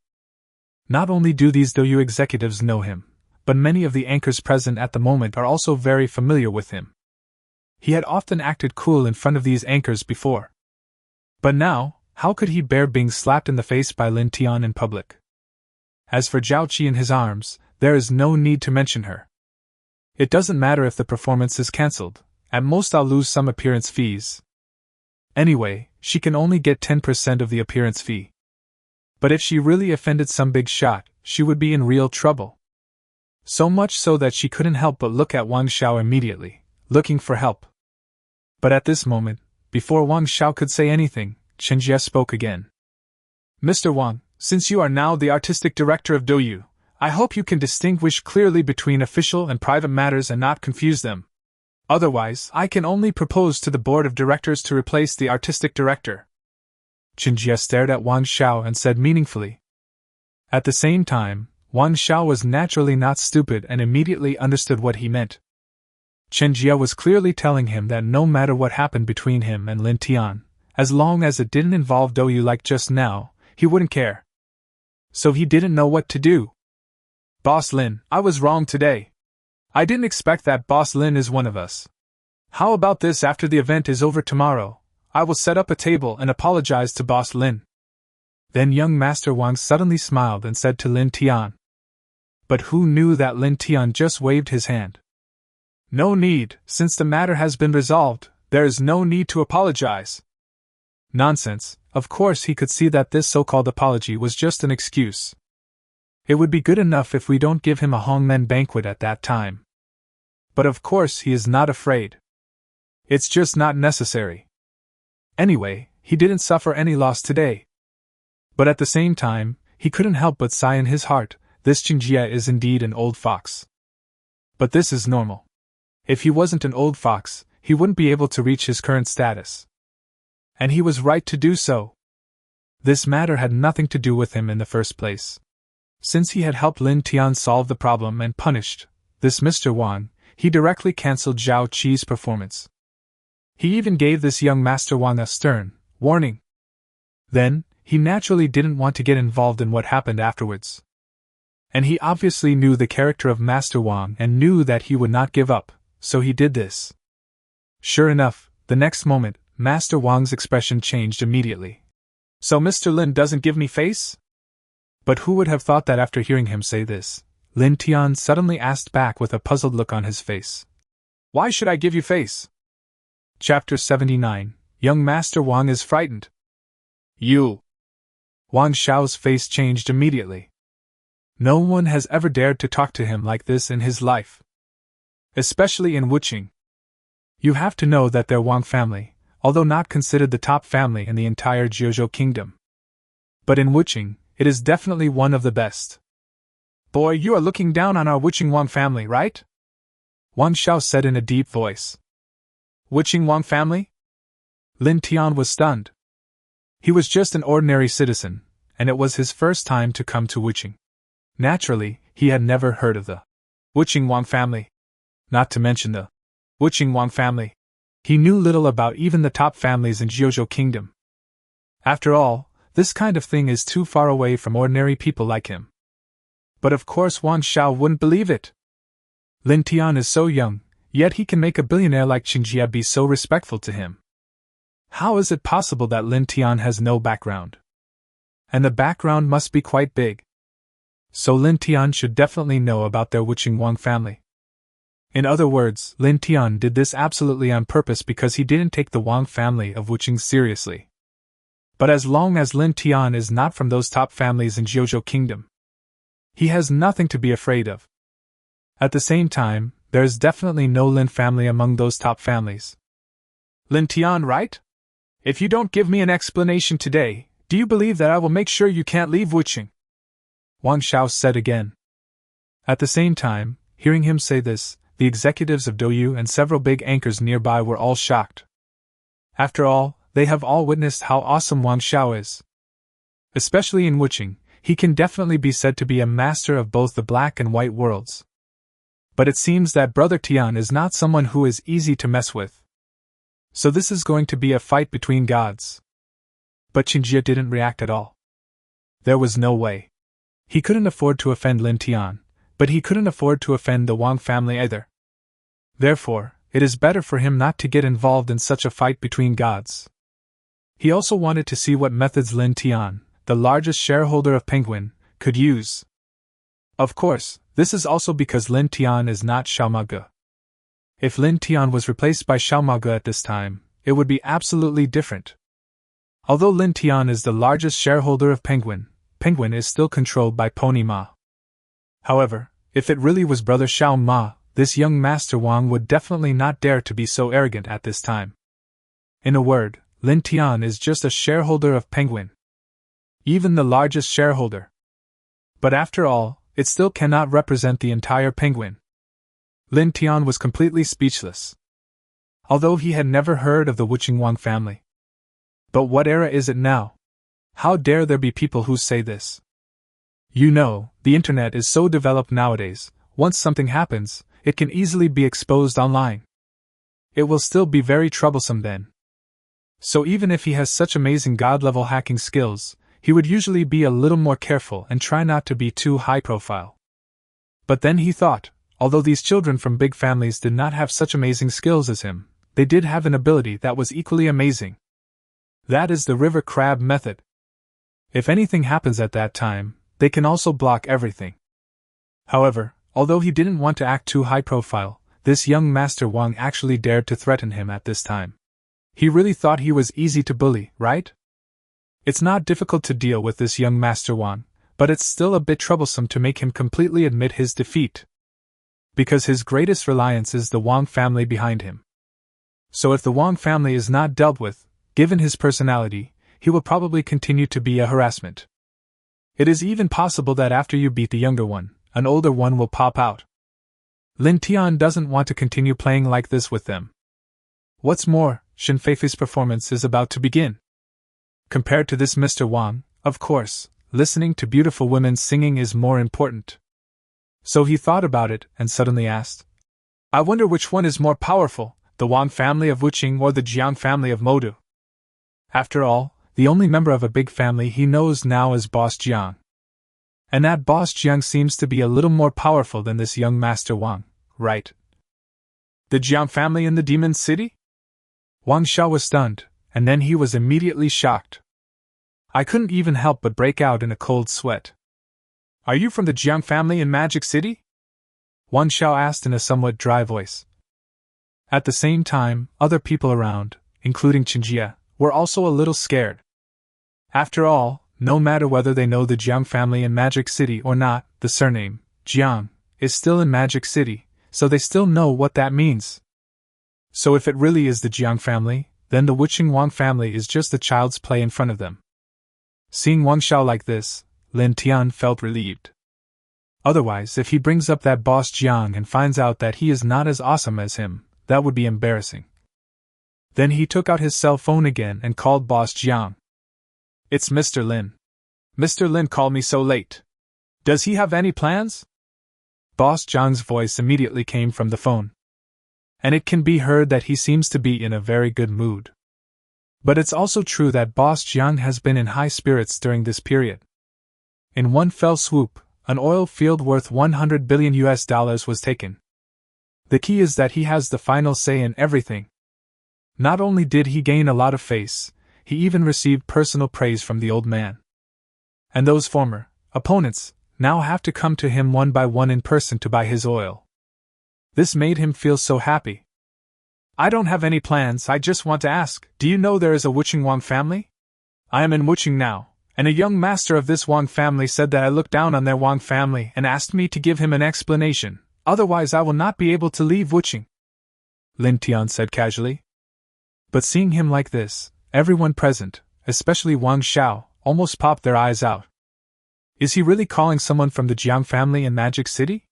Not only do these Douyu executives know him, but many of the anchors present at the moment are also very familiar with him. He had often acted cool in front of these anchors before. But now, how could he bear being slapped in the face by Lin Tian in public? As for Zhao Qi in his arms, there is no need to mention her. It doesn't matter if the performance is cancelled, at most I'll lose some appearance fees. Anyway, she can only get 10% of the appearance fee. But if she really offended some big shot, she would be in real trouble. So much so that she couldn't help but look at Wang Xiao immediately, looking for help. But at this moment, before Wang Xiao could say anything, Qin Jie spoke again. Mr. Wang, since you are now the artistic director of Douyu, I hope you can distinguish clearly between official and private matters and not confuse them. Otherwise, I can only propose to the board of directors to replace the artistic director. Qin Jie stared at Wang Xiao and said meaningfully. At the same time, Wang Xiao was naturally not stupid and immediately understood what he meant. Qin Jie was clearly telling him that no matter what happened between him and Lin Tian, as long as it didn't involve Douyu like just now, he wouldn't care. So he didn't know what to do. Boss Lin, I was wrong today. I didn't expect that Boss Lin is one of us. How about this after the event is over tomorrow? I will set up a table and apologize to Boss Lin. Then young Master Wang suddenly smiled and said to Lin Tian. But who knew that Lin Tian just waved his hand? No need, since the matter has been resolved, there is no need to apologize. Nonsense, of course he could see that this so-called apology was just an excuse. It would be good enough if we don't give him a Hongmen banquet at that time. But of course he is not afraid. It's just not necessary. Anyway, he didn't suffer any loss today. But at the same time, he couldn't help but sigh in his heart, this Qin Jie is indeed an old fox. But this is normal. If he wasn't an old fox, he wouldn't be able to reach his current status. And he was right to do so. This matter had nothing to do with him in the first place. Since he had helped Lin Tian solve the problem and punished this Mr. Wang, he directly cancelled Zhao Qi's performance. He even gave this young Master Wang a stern warning. Then, he naturally didn't want to get involved in what happened afterwards. And he obviously knew the character of Master Wang and knew that he would not give up, so he did this. Sure enough, the next moment, Master Wang's expression changed immediately. So Mr. Lin doesn't give me face? But who would have thought that after hearing him say this, Lin Tian suddenly asked back with a puzzled look on his face. Why should I give you face? Chapter 79. Young Master Wang is frightened. You. Wang Xiao's face changed immediately. No one has ever dared to talk to him like this in his life. Especially in Wuqing. You have to know that their Wang family, although not considered the top family in the entire Jiuzhou kingdom. But in Wuqing, it is definitely one of the best. Boy, you are looking down on our Wuqing Wang family, right? Wang Xiao said in a deep voice. Wuqing Wang family? Lin Tian was stunned. He was just an ordinary citizen, and it was his first time to come to Wuqing. Naturally, he had never heard of the Wuqing Wang family. Not to mention the Wuqing Wang family. He knew little about even the top families in Jiuzhou Kingdom. After all, this kind of thing is too far away from ordinary people like him. But of course Wang Xiao wouldn't believe it. Lin Tian is so young, yet he can make a billionaire like Qingjie be so respectful to him. How is it possible that Lin Tian has no background? And the background must be quite big. So Lin Tian should definitely know about their Wuqing Wang family. In other words, Lin Tian did this absolutely on purpose because he didn't take the Wang family of Wuqing seriously. But as long as Lin Tian is not from those top families in Jiuzhou Kingdom, he has nothing to be afraid of. At the same time, there is definitely no Lin family among those top families. Lin Tian, right? If you don't give me an explanation today, do you believe that I will make sure you can't leave Wuqing? Wang Xiao said again. At the same time, hearing him say this, the executives of Douyu and several big anchors nearby were all shocked. After all, they have all witnessed how awesome Wang Xiao is. Especially in Wuqing, he can definitely be said to be a master of both the black and white worlds. But it seems that Brother Tian is not someone who is easy to mess with. So this is going to be a fight between gods. But Qingjie didn't react at all. There was no way. He couldn't afford to offend Lin Tian, but he couldn't afford to offend the Wang family either. Therefore, it is better for him not to get involved in such a fight between gods. He also wanted to see what methods Lin Tian, the largest shareholder of Penguin, could use. Of course, this is also because Lin Tian is not Xiaomaga. If Lin Tian was replaced by Xiaomaga at this time, it would be absolutely different. Although Lin Tian is the largest shareholder of Penguin, Penguin is still controlled by Pony Ma. However, if it really was Brother Xiao Ma, this young Master Wang would definitely not dare to be so arrogant at this time. In a word, Lin Tian is just a shareholder of Penguin. Even the largest shareholder. But after all, it still cannot represent the entire Penguin. Lin Tian was completely speechless. Although he had never heard of the Wuqing Wang family. But what era is it now? How dare there be people who say this? You know, the internet is so developed nowadays, once something happens, it can easily be exposed online. It will still be very troublesome then. So even if he has such amazing god-level hacking skills, he would usually be a little more careful and try not to be too high profile. But then he thought, although these children from big families did not have such amazing skills as him, they did have an ability that was equally amazing. That is the river crab method. If anything happens at that time, they can also block everything. However, although he didn't want to act too high profile, this young Master Wang actually dared to threaten him at this time. He really thought he was easy to bully, right? It's not difficult to deal with this young Master Wang, but it's still a bit troublesome to make him completely admit his defeat. Because his greatest reliance is the Wang family behind him. So if the Wang family is not dealt with, given his personality, he will probably continue to be a harassment. It is even possible that after you beat the younger one, an older one will pop out. Lin Tian doesn't want to continue playing like this with them. What's more, Shen Feifei's performance is about to begin. Compared to this Mr. Wang, of course, listening to beautiful women singing is more important. So he thought about it and suddenly asked, I wonder which one is more powerful, the Wang family of Wuqing or the Jiang family of Modu. After all, the only member of a big family he knows now is Boss Jiang. And that boss Jiang seems to be a little more powerful than this young Master Wang, right? The Jiang family in the Demon City? Wang Xiao was stunned, and then he was immediately shocked. I couldn't even help but break out in a cold sweat. Are you from the Jiang family in Magic City? Wang Xiao asked in a somewhat dry voice. At the same time, other people around, including Qingjie, were also a little scared. After all, no matter whether they know the Jiang family in Magic City or not, the surname, Jiang, is still in Magic City, so they still know what that means. So if it really is the Jiang family, then the Wuqing Wang family is just a child's play in front of them. Seeing Wang Xiao like this, Lin Tian felt relieved. Otherwise, if he brings up that boss Jiang and finds out that he is not as awesome as him, that would be embarrassing. Then he took out his cell phone again and called boss Jiang. It's Mr. Lin. Mr. Lin called me so late. Does he have any plans? Boss Jiang's voice immediately came from the phone. And it can be heard that he seems to be in a very good mood. But it's also true that boss Jiang has been in high spirits during this period. In one fell swoop, an oil field worth $100 billion was taken. The key is that he has the final say in everything. Not only did he gain a lot of face, he even received personal praise from the old man. And those former opponents now have to come to him one by one in person to buy his oil. This made him feel so happy. I don't have any plans, I just want to ask, do you know there is a Wuqing Wang family? I am in Wuqing now, and a young master of this Wang family said that I looked down on their Wang family and asked me to give him an explanation, otherwise I will not be able to leave Wuqing. Lin Tian said casually. But seeing him like this, everyone present, especially Wang Xiao, almost popped their eyes out. Is he really calling someone from the Jiang family in Magic City?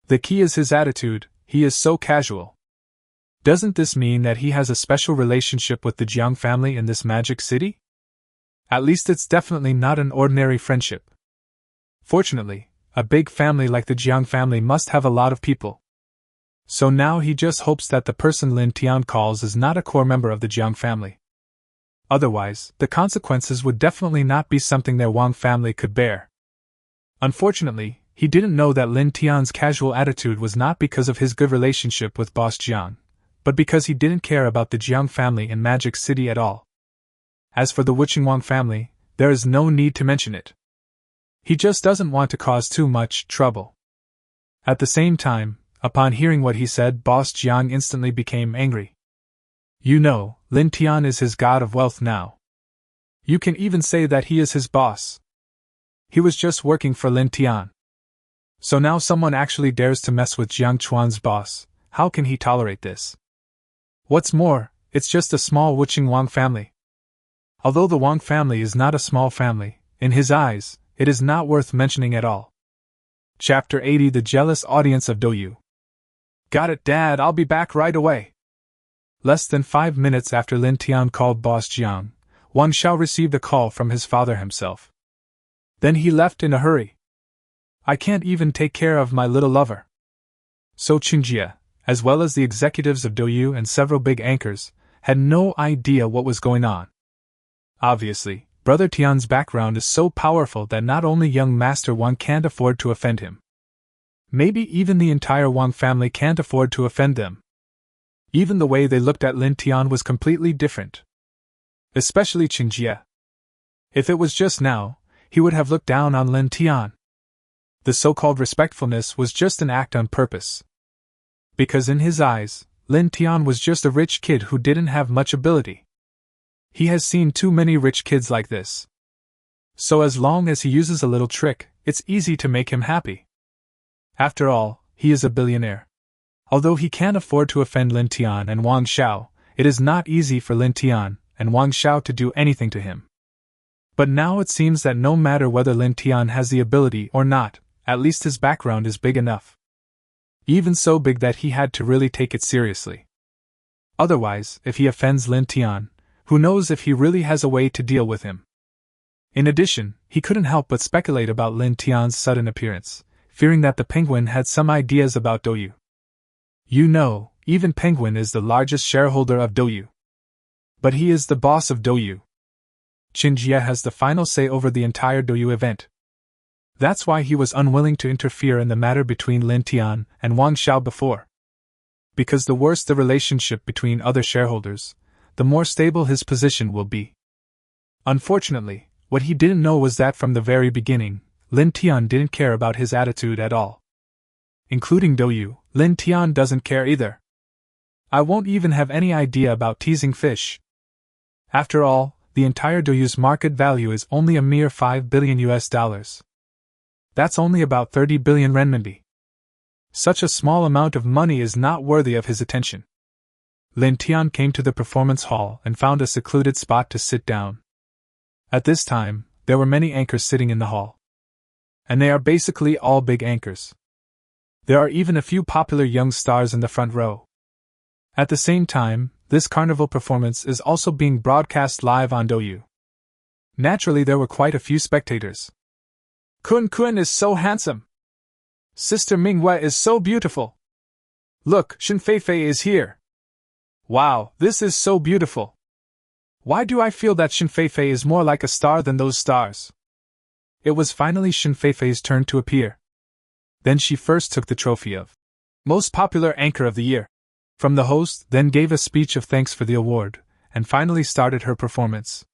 The key is his attitude, he is so casual. Doesn't this mean that he has a special relationship with the Jiang family in this Magic City? At least it's definitely not an ordinary friendship. Fortunately, a big family like the Jiang family must have a lot of people. So now he just hopes that the person Lin Tian calls is not a core member of the Jiang family. Otherwise, the consequences would definitely not be something their Wang family could bear. Unfortunately, he didn't know that Lin Tian's casual attitude was not because of his good relationship with boss Jiang, but because he didn't care about the Jiang family in Magic City at all. As for the Wuqing Wang family, there is no need to mention it. He just doesn't want to cause too much trouble. At the same time, upon hearing what he said, boss Jiang instantly became angry. You know, Lin Tian is his god of wealth now. You can even say that he is his boss. He was just working for Lin Tian. So now someone actually dares to mess with Jiang Chuan's boss. How can he tolerate this? What's more, it's just a small Wuqing Wang family. Although the Wang family is not a small family, in his eyes, it is not worth mentioning at all. Chapter 80 The Jealous Audience of Douyu. Got it, Dad, I'll be back right away. Less than 5 minutes after Lin Tian called boss Jiang, Wang Xiao received a call from his father himself. Then he left in a hurry. I can't even take care of my little lover. So Qingjie, as well as the executives of Douyu and several big anchors, had no idea what was going on. Obviously, Brother Tian's background is so powerful that not only young Master Wang can't afford to offend him. Maybe even the entire Wang family can't afford to offend them. Even the way they looked at Lin Tian was completely different. Especially Qingjie. If it was just now, he would have looked down on Lin Tian. The so-called respectfulness was just an act on purpose. Because in his eyes, Lin Tian was just a rich kid who didn't have much ability. He has seen too many rich kids like this. So as long as he uses a little trick, it's easy to make him happy. After all, he is a billionaire. Although he can't afford to offend Lin Tian and Wang Xiao, it is not easy for Lin Tian and Wang Xiao to do anything to him. But now it seems that no matter whether Lin Tian has the ability or not, at least his background is big enough. Even so big that he had to really take it seriously. Otherwise, if he offends Lin Tian, who knows if he really has a way to deal with him. In addition, he couldn't help but speculate about Lin Tian's sudden appearance, fearing that the Penguin had some ideas about Douyu. You know, even Penguin is the largest shareholder of Douyu. But he is the boss of Douyu. Qingjie has the final say over the entire Douyu event. That's why he was unwilling to interfere in the matter between Lin Tian and Wang Xiao before. Because the worse the relationship between other shareholders, the more stable his position will be. Unfortunately, what he didn't know was that from the very beginning, Lin Tian didn't care about his attitude at all. Including Douyu, Lin Tian doesn't care either. I won't even have any idea about teasing fish. After all, the entire Douyu's market value is only a mere $5 billion US. That's only about 30 billion renminbi. Such a small amount of money is not worthy of his attention. Lin Tian came to the performance hall and found a secluded spot to sit down. At this time, there were many anchors sitting in the hall. And they are basically all big anchors. There are even a few popular young stars in the front row. At the same time, this carnival performance is also being broadcast live on Douyu. Naturally, there were quite a few spectators. Kun Kun is so handsome. Sister Minghua is so beautiful. Look, Shen Feifei is here. Wow, this is so beautiful. Why do I feel that Shen Feifei is more like a star than those stars? It was finally Shen Feifei's turn to appear. Then she first took the trophy of Most Popular Anchor of the Year from the host, then gave a speech of thanks for the award, and finally started her performance.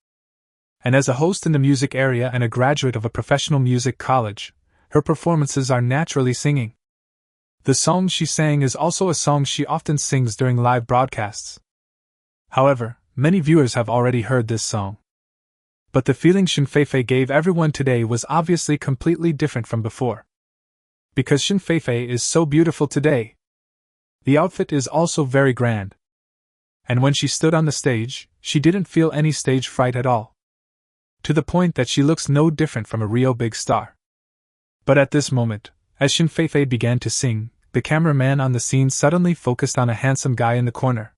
And as a host in the music area and a graduate of a professional music college, her performances are naturally singing. The song she sang is also a song she often sings during live broadcasts. However, many viewers have already heard this song. But the feeling Shen Feifei gave everyone today was obviously completely different from before. Because Shen Feifei is so beautiful today. The outfit is also very grand. And when she stood on the stage, she didn't feel any stage fright at all. To the point that she looks no different from a real big star. But at this moment, as Shen Feifei began to sing, the cameraman on the scene suddenly focused on a handsome guy in the corner.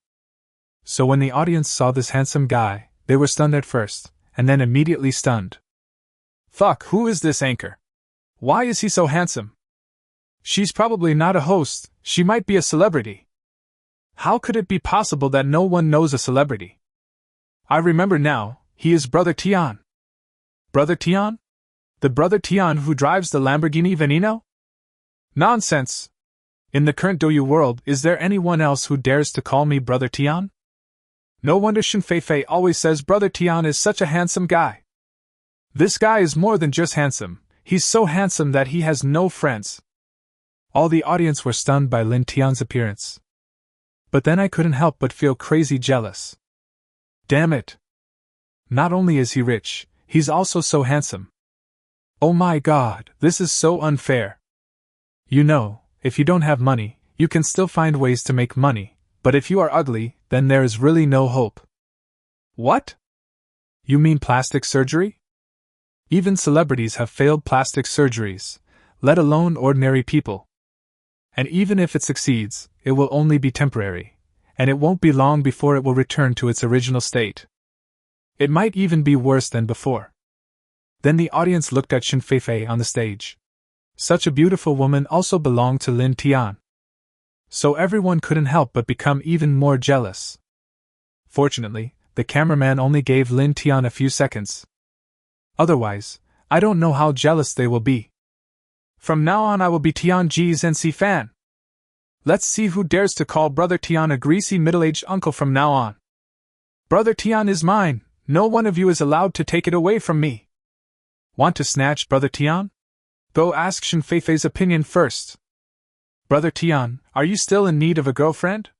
So when the audience saw this handsome guy, they were stunned at first, and then immediately stunned. Fuck, who is this anchor? Why is he so handsome? She's probably not a host, she might be a celebrity. How could it be possible that no one knows a celebrity? I remember now, he is Brother Tian. Brother Tian? The Brother Tian who drives the Lamborghini Veneno? Nonsense! In the current Douyu world, is there anyone else who dares to call me Brother Tian? No wonder Shen Feifei always says Brother Tian is such a handsome guy. This guy is more than just handsome, he's so handsome that he has no friends. All the audience were stunned by Lin Tian's appearance. But then I couldn't help but feel crazy jealous. Damn it! Not only is he rich, he's also so handsome. Oh my god, this is so unfair. You know, if you don't have money, you can still find ways to make money, but if you are ugly, then there is really no hope. What? You mean plastic surgery? Even celebrities have failed plastic surgeries, let alone ordinary people. And even if it succeeds, it will only be temporary, and it won't be long before it will return to its original state. It might even be worse than before. Then the audience looked at Shen Feifei on the stage. Such a beautiful woman also belonged to Lin Tian. So everyone couldn't help but become even more jealous. Fortunately, the cameraman only gave Lin Tian a few seconds. Otherwise, I don't know how jealous they will be. From now on I will be Tianji's NC fan. Let's see who dares to call Brother Tian a greasy middle-aged uncle from now on. Brother Tian is mine, no one of you is allowed to take it away from me. Want to snatch Brother Tian? Go ask Shen Feifei's opinion first. Brother Tian, are you still in need of a girlfriend?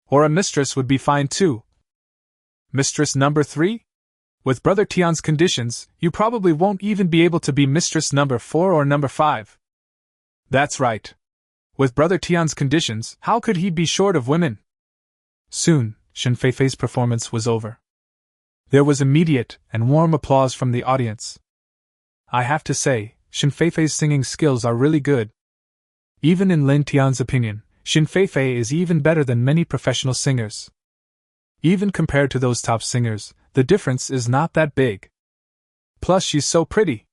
Or a mistress would be fine too. Mistress number 3? With Brother Tian's conditions, you probably won't even be able to be mistress number 4 or number 5. That's right. With Brother Tian's conditions, how could he be short of women? Soon, Shen Feifei's performance was over. There was immediate and warm applause from the audience. I have to say, Shen Feifei's singing skills are really good. Even in Lin Tian's opinion, Shen Feifei is even better than many professional singers. Even compared to those top singers, the difference is not that big. Plus she's so pretty.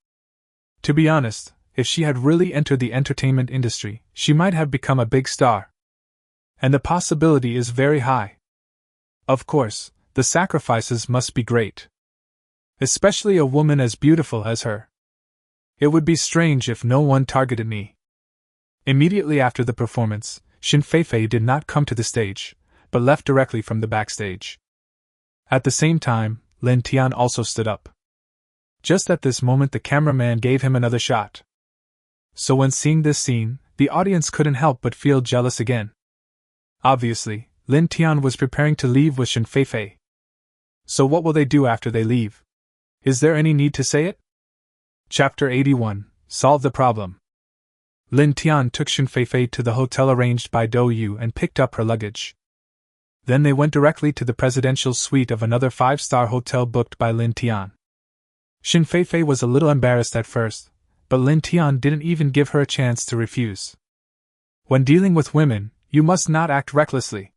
To be honest, if she had really entered the entertainment industry, she might have become a big star. And the possibility is very high. Of course, the sacrifices must be great. Especially a woman as beautiful as her. It would be strange if no one targeted me. Immediately after the performance, Shin Feifei did not come to the stage, but left directly from the backstage. At the same time, Lin Tian also stood up. Just at this moment the cameraman gave him another shot. So when seeing this scene, the audience couldn't help but feel jealous again. Obviously, Lin Tian was preparing to leave with Shin Feifei. So what will they do after they leave? Is there any need to say it? Chapter 81, Solve the Problem. Lin Tian took Shin Feifei to the hotel arranged by Dou Yu and picked up her luggage. Then they went directly to the presidential suite of another 5-star hotel booked by Lin Tian. Shin Feifei was a little embarrassed at first, but Lin Tian didn't even give her a chance to refuse. When dealing with women, you must not act recklessly.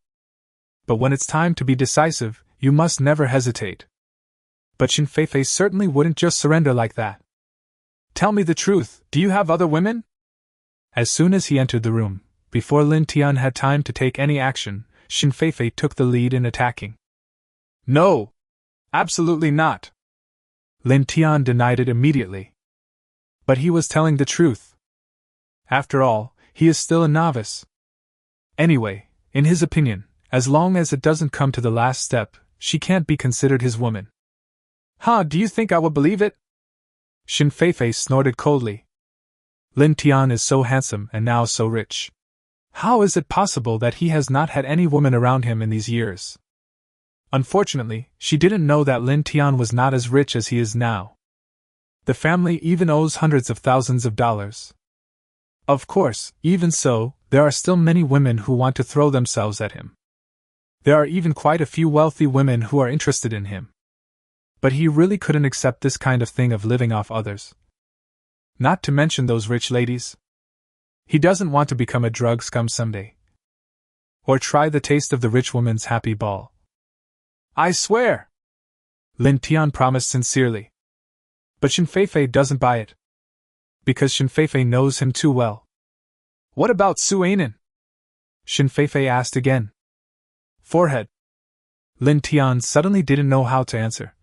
But when it's time to be decisive, you must never hesitate. But Shin Feifei certainly wouldn't just surrender like that. Tell me the truth, do you have other women? As soon as he entered the room, before Lin Tian had time to take any action, Shin Feifei took the lead in attacking. No! Absolutely not! Lin Tian denied it immediately. But he was telling the truth. After all, he is still a novice. Anyway, in his opinion, as long as it doesn't come to the last step, she can't be considered his woman. Huh, do you think I will believe it? Shin Feifei snorted coldly. Lin Tian is so handsome and now so rich. How is it possible that he has not had any woman around him in these years? Unfortunately, she didn't know that Lin Tian was not as rich as he is now. The family even owes hundreds of thousands of dollars. Of course, even so, there are still many women who want to throw themselves at him. There are even quite a few wealthy women who are interested in him. But he really couldn't accept this kind of thing of living off others. Not to mention those rich ladies. He doesn't want to become a drug scum someday. Or try the taste of the rich woman's happy ball. I swear! Lin Tian promised sincerely. But Shin Feifei doesn't buy it. Because Shin Feifei knows him too well. What about Su Anan? Shin Feifei asked again. Forehead. Lin Tian suddenly didn't know how to answer.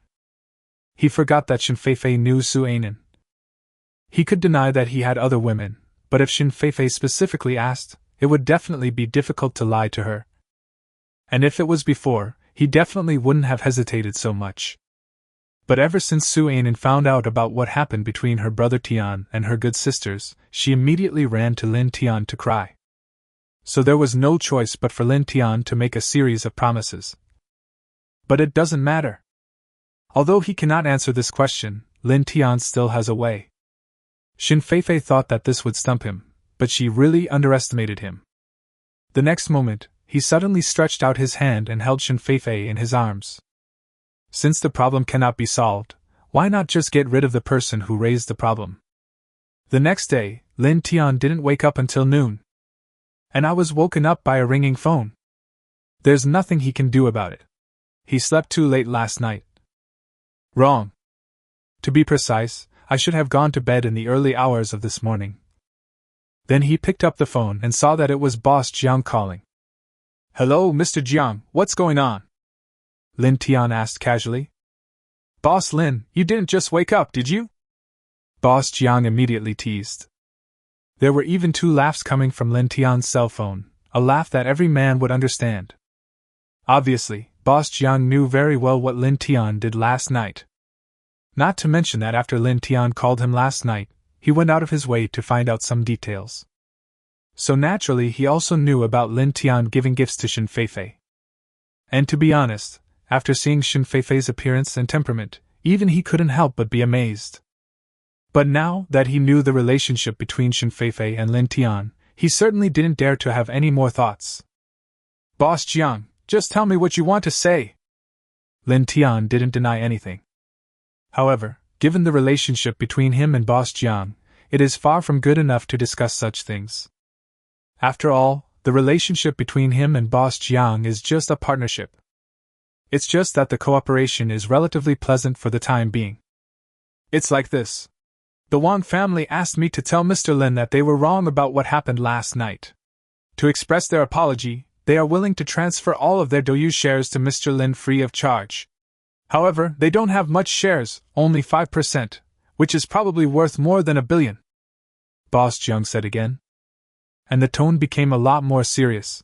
He forgot that Shin Feifei knew Su Anan. He could deny that he had other women, but if Shin Feifei specifically asked, it would definitely be difficult to lie to her. And if it was before, he definitely wouldn't have hesitated so much. But ever since Su Anan found out about what happened between her brother Tian and her good sisters, she immediately ran to Lin Tian to cry. So there was no choice but for Lin Tian to make a series of promises. But it doesn't matter. Although he cannot answer this question, Lin Tian still has a way. Shin Feifei thought that this would stump him, but she really underestimated him. The next moment, he suddenly stretched out his hand and held Shin Feifei in his arms. Since the problem cannot be solved, why not just get rid of the person who raised the problem? The next day, Lin Tian didn't wake up until noon. And I was woken up by a ringing phone. There's nothing he can do about it. He slept too late last night. Wrong. To be precise, I should have gone to bed in the early hours of this morning. Then he picked up the phone and saw that it was Boss Jiang calling. Hello, Mr. Jiang, what's going on? Lin Tian asked casually. Boss Lin, you didn't just wake up, did you? Boss Jiang immediately teased. There were even 2 laughs coming from Lin Tian's cell phone, a laugh that every man would understand. Obviously, Boss Jiang knew very well what Lin Tian did last night. Not to mention that after Lin Tian called him last night, he went out of his way to find out some details. So naturally he also knew about Lin Tian giving gifts to Shin Feifei. And to be honest, after seeing Shin Feifei's appearance and temperament, even he couldn't help but be amazed. But now that he knew the relationship between Shin Feifei and Lin Tian, he certainly didn't dare to have any more thoughts. Boss Jiang, just tell me what you want to say. Lin Tian didn't deny anything. However, given the relationship between him and Boss Jiang, it is far from good enough to discuss such things. After all, the relationship between him and Boss Jiang is just a partnership. It's just that the cooperation is relatively pleasant for the time being. It's like this. The Wang family asked me to tell Mr. Lin that they were wrong about what happened last night. To express their apology, they are willing to transfer all of their Douyu shares to Mr. Lin free of charge. However, they don't have much shares, only 5%, which is probably worth more than $1 billion. Boss Jiang said again. And the tone became a lot more serious.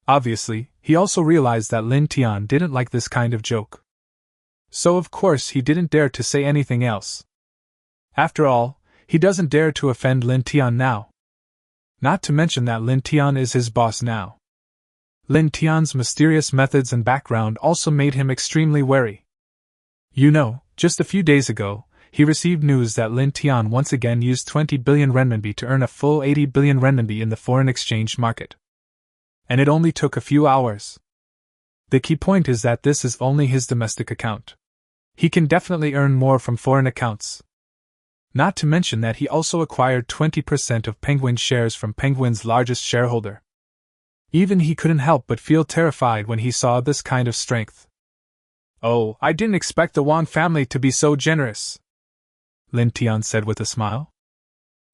Obviously, he also realized that Lin Tian didn't like this kind of joke. So of course he didn't dare to say anything else. After all, he doesn't dare to offend Lin Tian now. Not to mention that Lin Tian is his boss now. Lin Tian's mysterious methods and background also made him extremely wary. You know, just a few days ago, he received news that Lin Tian once again used 20 billion renminbi to earn a full 80 billion renminbi in the foreign exchange market. And it only took a few hours. The key point is that this is only his domestic account. He can definitely earn more from foreign accounts. Not to mention that he also acquired 20% of Penguin shares from Penguin's largest shareholder. Even he couldn't help but feel terrified when he saw this kind of strength. Oh, I didn't expect the Wang family to be so generous, Lin Tian said with a smile.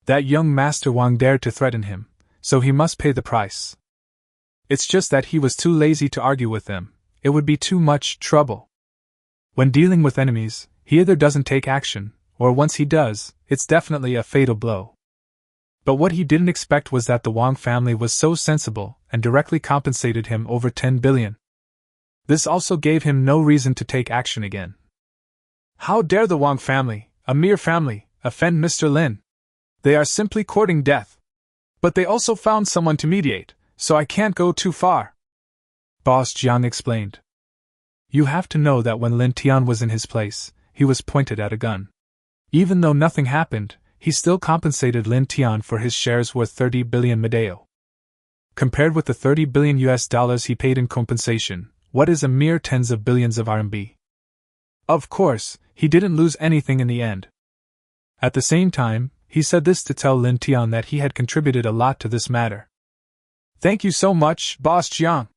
That young Master Wang dared to threaten him, so he must pay the price. It's just that he was too lazy to argue with them. It would be too much trouble. When dealing with enemies, he either doesn't take action, or once he does, it's definitely a fatal blow. But what he didn't expect was that the Wang family was so sensible and directly compensated him over 10 billion. This also gave him no reason to take action again. How dare the Wang family, a mere family, offend Mr. Lin? They are simply courting death. But they also found someone to mediate, so I can't go too far. Boss Jiang explained. You have to know that when Lin Tian was in his place, he was pointed at a gun. Even though nothing happened, he still compensated Lin Tian for his shares worth 30 billion Medeo. Compared with the 30 billion US dollars he paid in compensation, what is a mere tens of billions of RMB? Of course, he didn't lose anything in the end. At the same time, he said this to tell Lin Tian that he had contributed a lot to this matter. Thank you so much, Boss Jiang.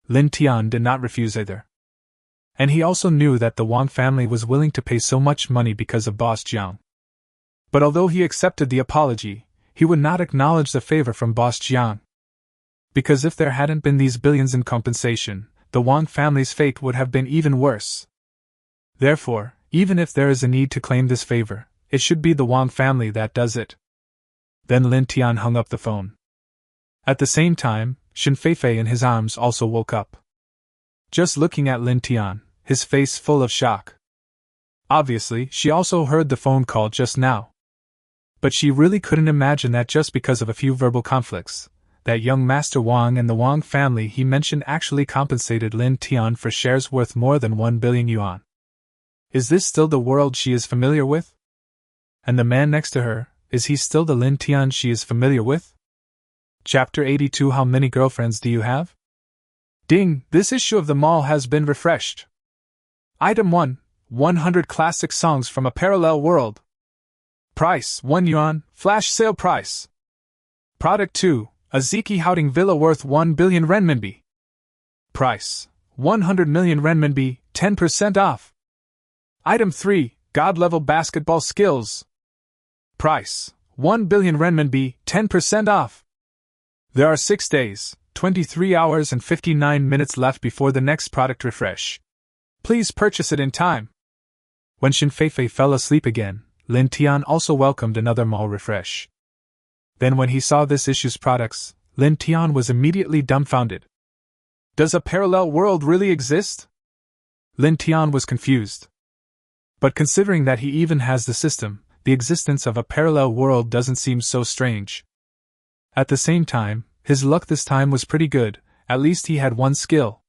Lin Tian did not refuse either. And he also knew that the Wang family was willing to pay so much money because of Boss Jiang. But although he accepted the apology, he would not acknowledge the favor from Boss Jiang. Because if there hadn't been these billions in compensation, the Wang family's fate would have been even worse. Therefore, even if there is a need to claim this favor, it should be the Wang family that does it. Then Lin Tian hung up the phone. At the same time, Shen Feifei in his arms also woke up. Just looking at Lin Tian, his face full of shock. Obviously, she also heard the phone call just now. But she really couldn't imagine that just because of a few verbal conflicts, that young Master Wang and the Wang family he mentioned actually compensated Lin Tian for shares worth more than 1 billion yuan. Is this still the world she is familiar with? And the man next to her, is he still the Lin Tian she is familiar with? Chapter 82 How many girlfriends do you have? Ding! This issue of the mall has been refreshed. Item 1. 100 classic songs from a parallel world. Price, 1 yuan, flash sale price. Product 2. A Ziki Houting Villa worth 1 billion renminbi. Price, 100 million renminbi, 10% off. Item 3. God-level basketball skills. Price, 1 billion renminbi, 10% off. There are 6 days, 23 hours and 59 minutes left before the next product refresh. Please purchase it in time. When Shen Feifei fell asleep again, Lin Tian also welcomed another mall refresh. Then when he saw this issue's products, Lin Tian was immediately dumbfounded. Does a parallel world really exist? Lin Tian was confused. But considering that he even has the system, the existence of a parallel world doesn't seem so strange. At the same time, his luck this time was pretty good, at least he had one skill.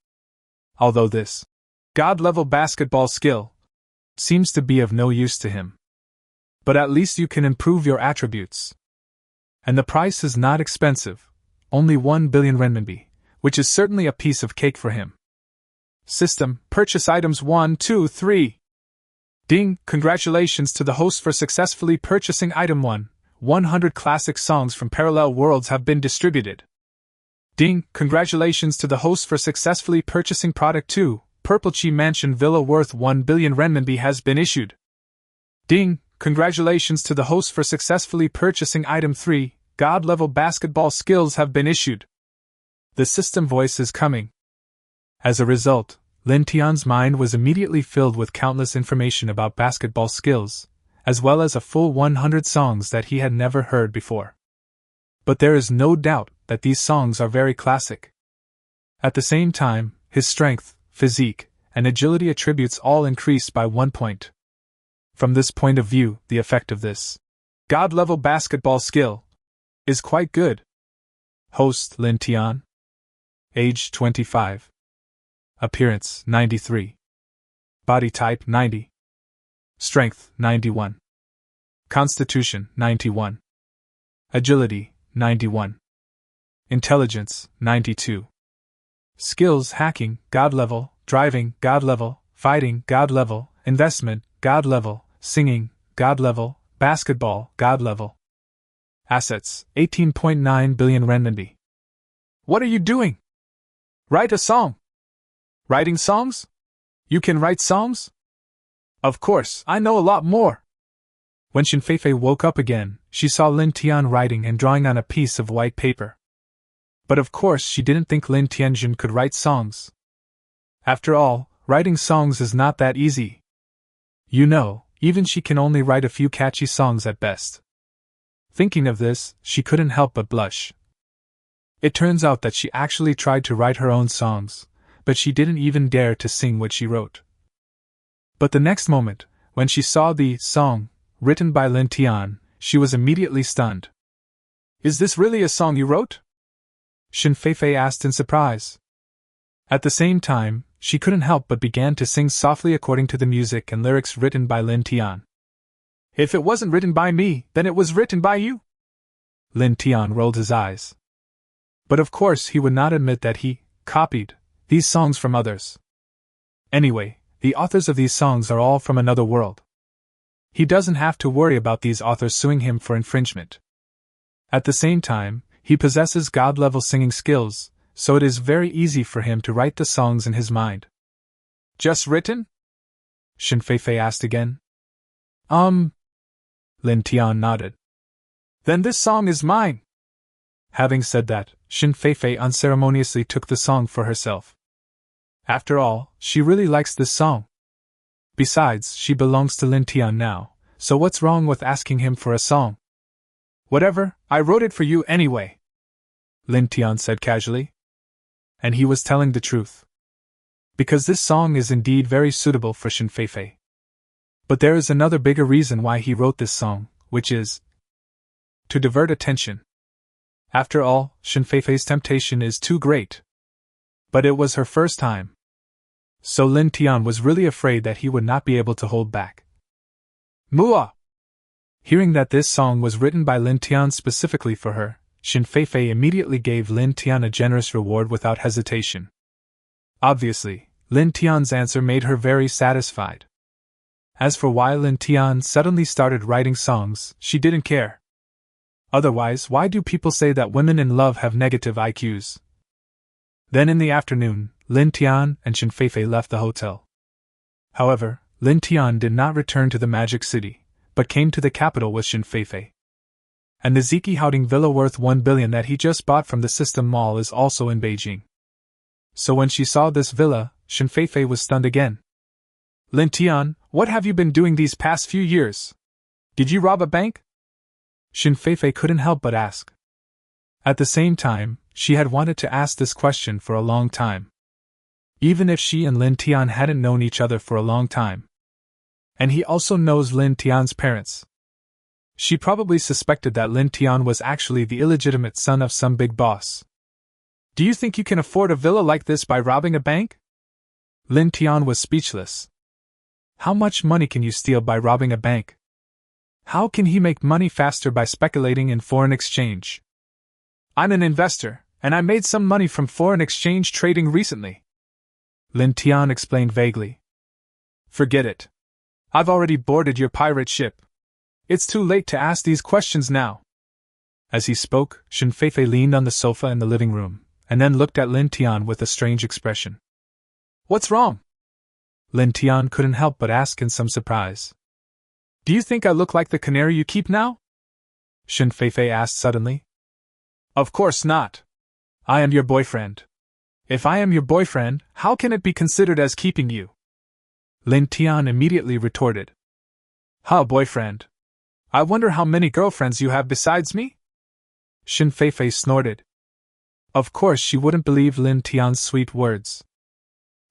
Although this God-level basketball skill seems to be of no use to him. But at least you can improve your attributes. And the price is not expensive, only 1 billion renminbi, which is certainly a piece of cake for him. System, purchase items 1, 2, 3. Ding! Congratulations to the host for successfully purchasing item 1. 100 classic songs from parallel worlds have been distributed. Ding! Congratulations to the host for successfully purchasing product 2. Purple Chi Mansion Villa worth 1 billion renminbi has been issued. Ding! Congratulations to the host for successfully purchasing item 3. God-level basketball skills have been issued. The system voice is coming. As a result, Lin Tian's mind was immediately filled with countless information about basketball skills, as well as a full 100 songs that he had never heard before. But there is no doubt that these songs are very classic. At the same time, his strength, physique, and agility attributes all increased by 1 point. From this point of view, the effect of this God-level basketball skill is quite good. Host Lin Tian. Age 25. Appearance 93. Body type 90. Strength 91. Constitution 91. Agility 91. Intelligence 92. Skills hacking, God level, driving, God level, fighting, God level, investment, God level, singing, God level, basketball, God level. Assets 18.9 billion renminbi. What are you doing? Write a song. Writing songs? You can write songs? Of course, I know a lot more. When Shin Feifei woke up again, she saw Lin Tian writing and drawing on a piece of white paper. But of course she didn't think Lin Tianjun could write songs. After all, writing songs is not that easy. You know, even she can only write a few catchy songs at best. Thinking of this, she couldn't help but blush. It turns out that she actually tried to write her own songs, but she didn't even dare to sing what she wrote. But the next moment, when she saw the song, written by Lin Tian, she was immediately stunned. Is this really a song you wrote? Shin Feifei asked in surprise. At the same time, she couldn't help but began to sing softly according to the music and lyrics written by Lin Tian. If it wasn't written by me, then it was written by you? Lin Tian rolled his eyes. But of course he would not admit that he copied these songs from others. Anyway, the authors of these songs are all from another world. He doesn't have to worry about these authors suing him for infringement. At the same time, he possesses God-level singing skills, so it is very easy for him to write the songs in his mind. Just written? Shin Feifei asked again. Lin Tian nodded. Then this song is mine. Having said that, Shin Feifei unceremoniously took the song for herself. After all, she really likes this song. Besides, she belongs to Lin Tian now, so what's wrong with asking him for a song? Whatever, I wrote it for you anyway, Lin Tian said casually. And he was telling the truth. Because this song is indeed very suitable for Shin Feifei. But there is another bigger reason why he wrote this song, which is to divert attention. After all, Shin Feifei's temptation is too great. But it was her first time. So Lin Tian was really afraid that he would not be able to hold back. Mua! Hearing that this song was written by Lin Tian specifically for her, Shin Feifei immediately gave Lin Tian a generous reward without hesitation. Obviously, Lin Tian's answer made her very satisfied. As for why Lin Tian suddenly started writing songs, she didn't care. Otherwise, why do people say that women in love have negative IQs? Then in the afternoon, Lin Tian and Shin Feifei left the hotel. However, Lin Tian did not return to the Magic City, but came to the capital with Shin Feifei. And the Ziki Haoding villa worth 1 billion that he just bought from the System Mall is also in Beijing. So when she saw this villa, Shin Feifei was stunned again. Lin Tian, what have you been doing these past few years? Did you rob a bank? Shin Feifei couldn't help but ask. At the same time, she had wanted to ask this question for a long time. Even if she and Lin Tian hadn't known each other for a long time. And he also knows Lin Tian's parents. She probably suspected that Lin Tian was actually the illegitimate son of some big boss. Do you think you can afford a villa like this by robbing a bank? Lin Tian was speechless. How much money can you steal by robbing a bank? How can he make money faster by speculating in foreign exchange? I'm an investor, and I made some money from foreign exchange trading recently. Lin Tian explained vaguely. Forget it. I've already boarded your pirate ship. It's too late to ask these questions now. As he spoke, Shin Feifei leaned on the sofa in the living room, and then looked at Lin Tian with a strange expression. What's wrong? Lin Tian couldn't help but ask in some surprise. Do you think I look like the canary you keep now? Shin Feifei asked suddenly. Of course not. I am your boyfriend. If I am your boyfriend, how can it be considered as keeping you? Lin Tian immediately retorted. Ha, boyfriend. I wonder how many girlfriends you have besides me? Shin Feifei snorted. Of course she wouldn't believe Lin Tian's sweet words.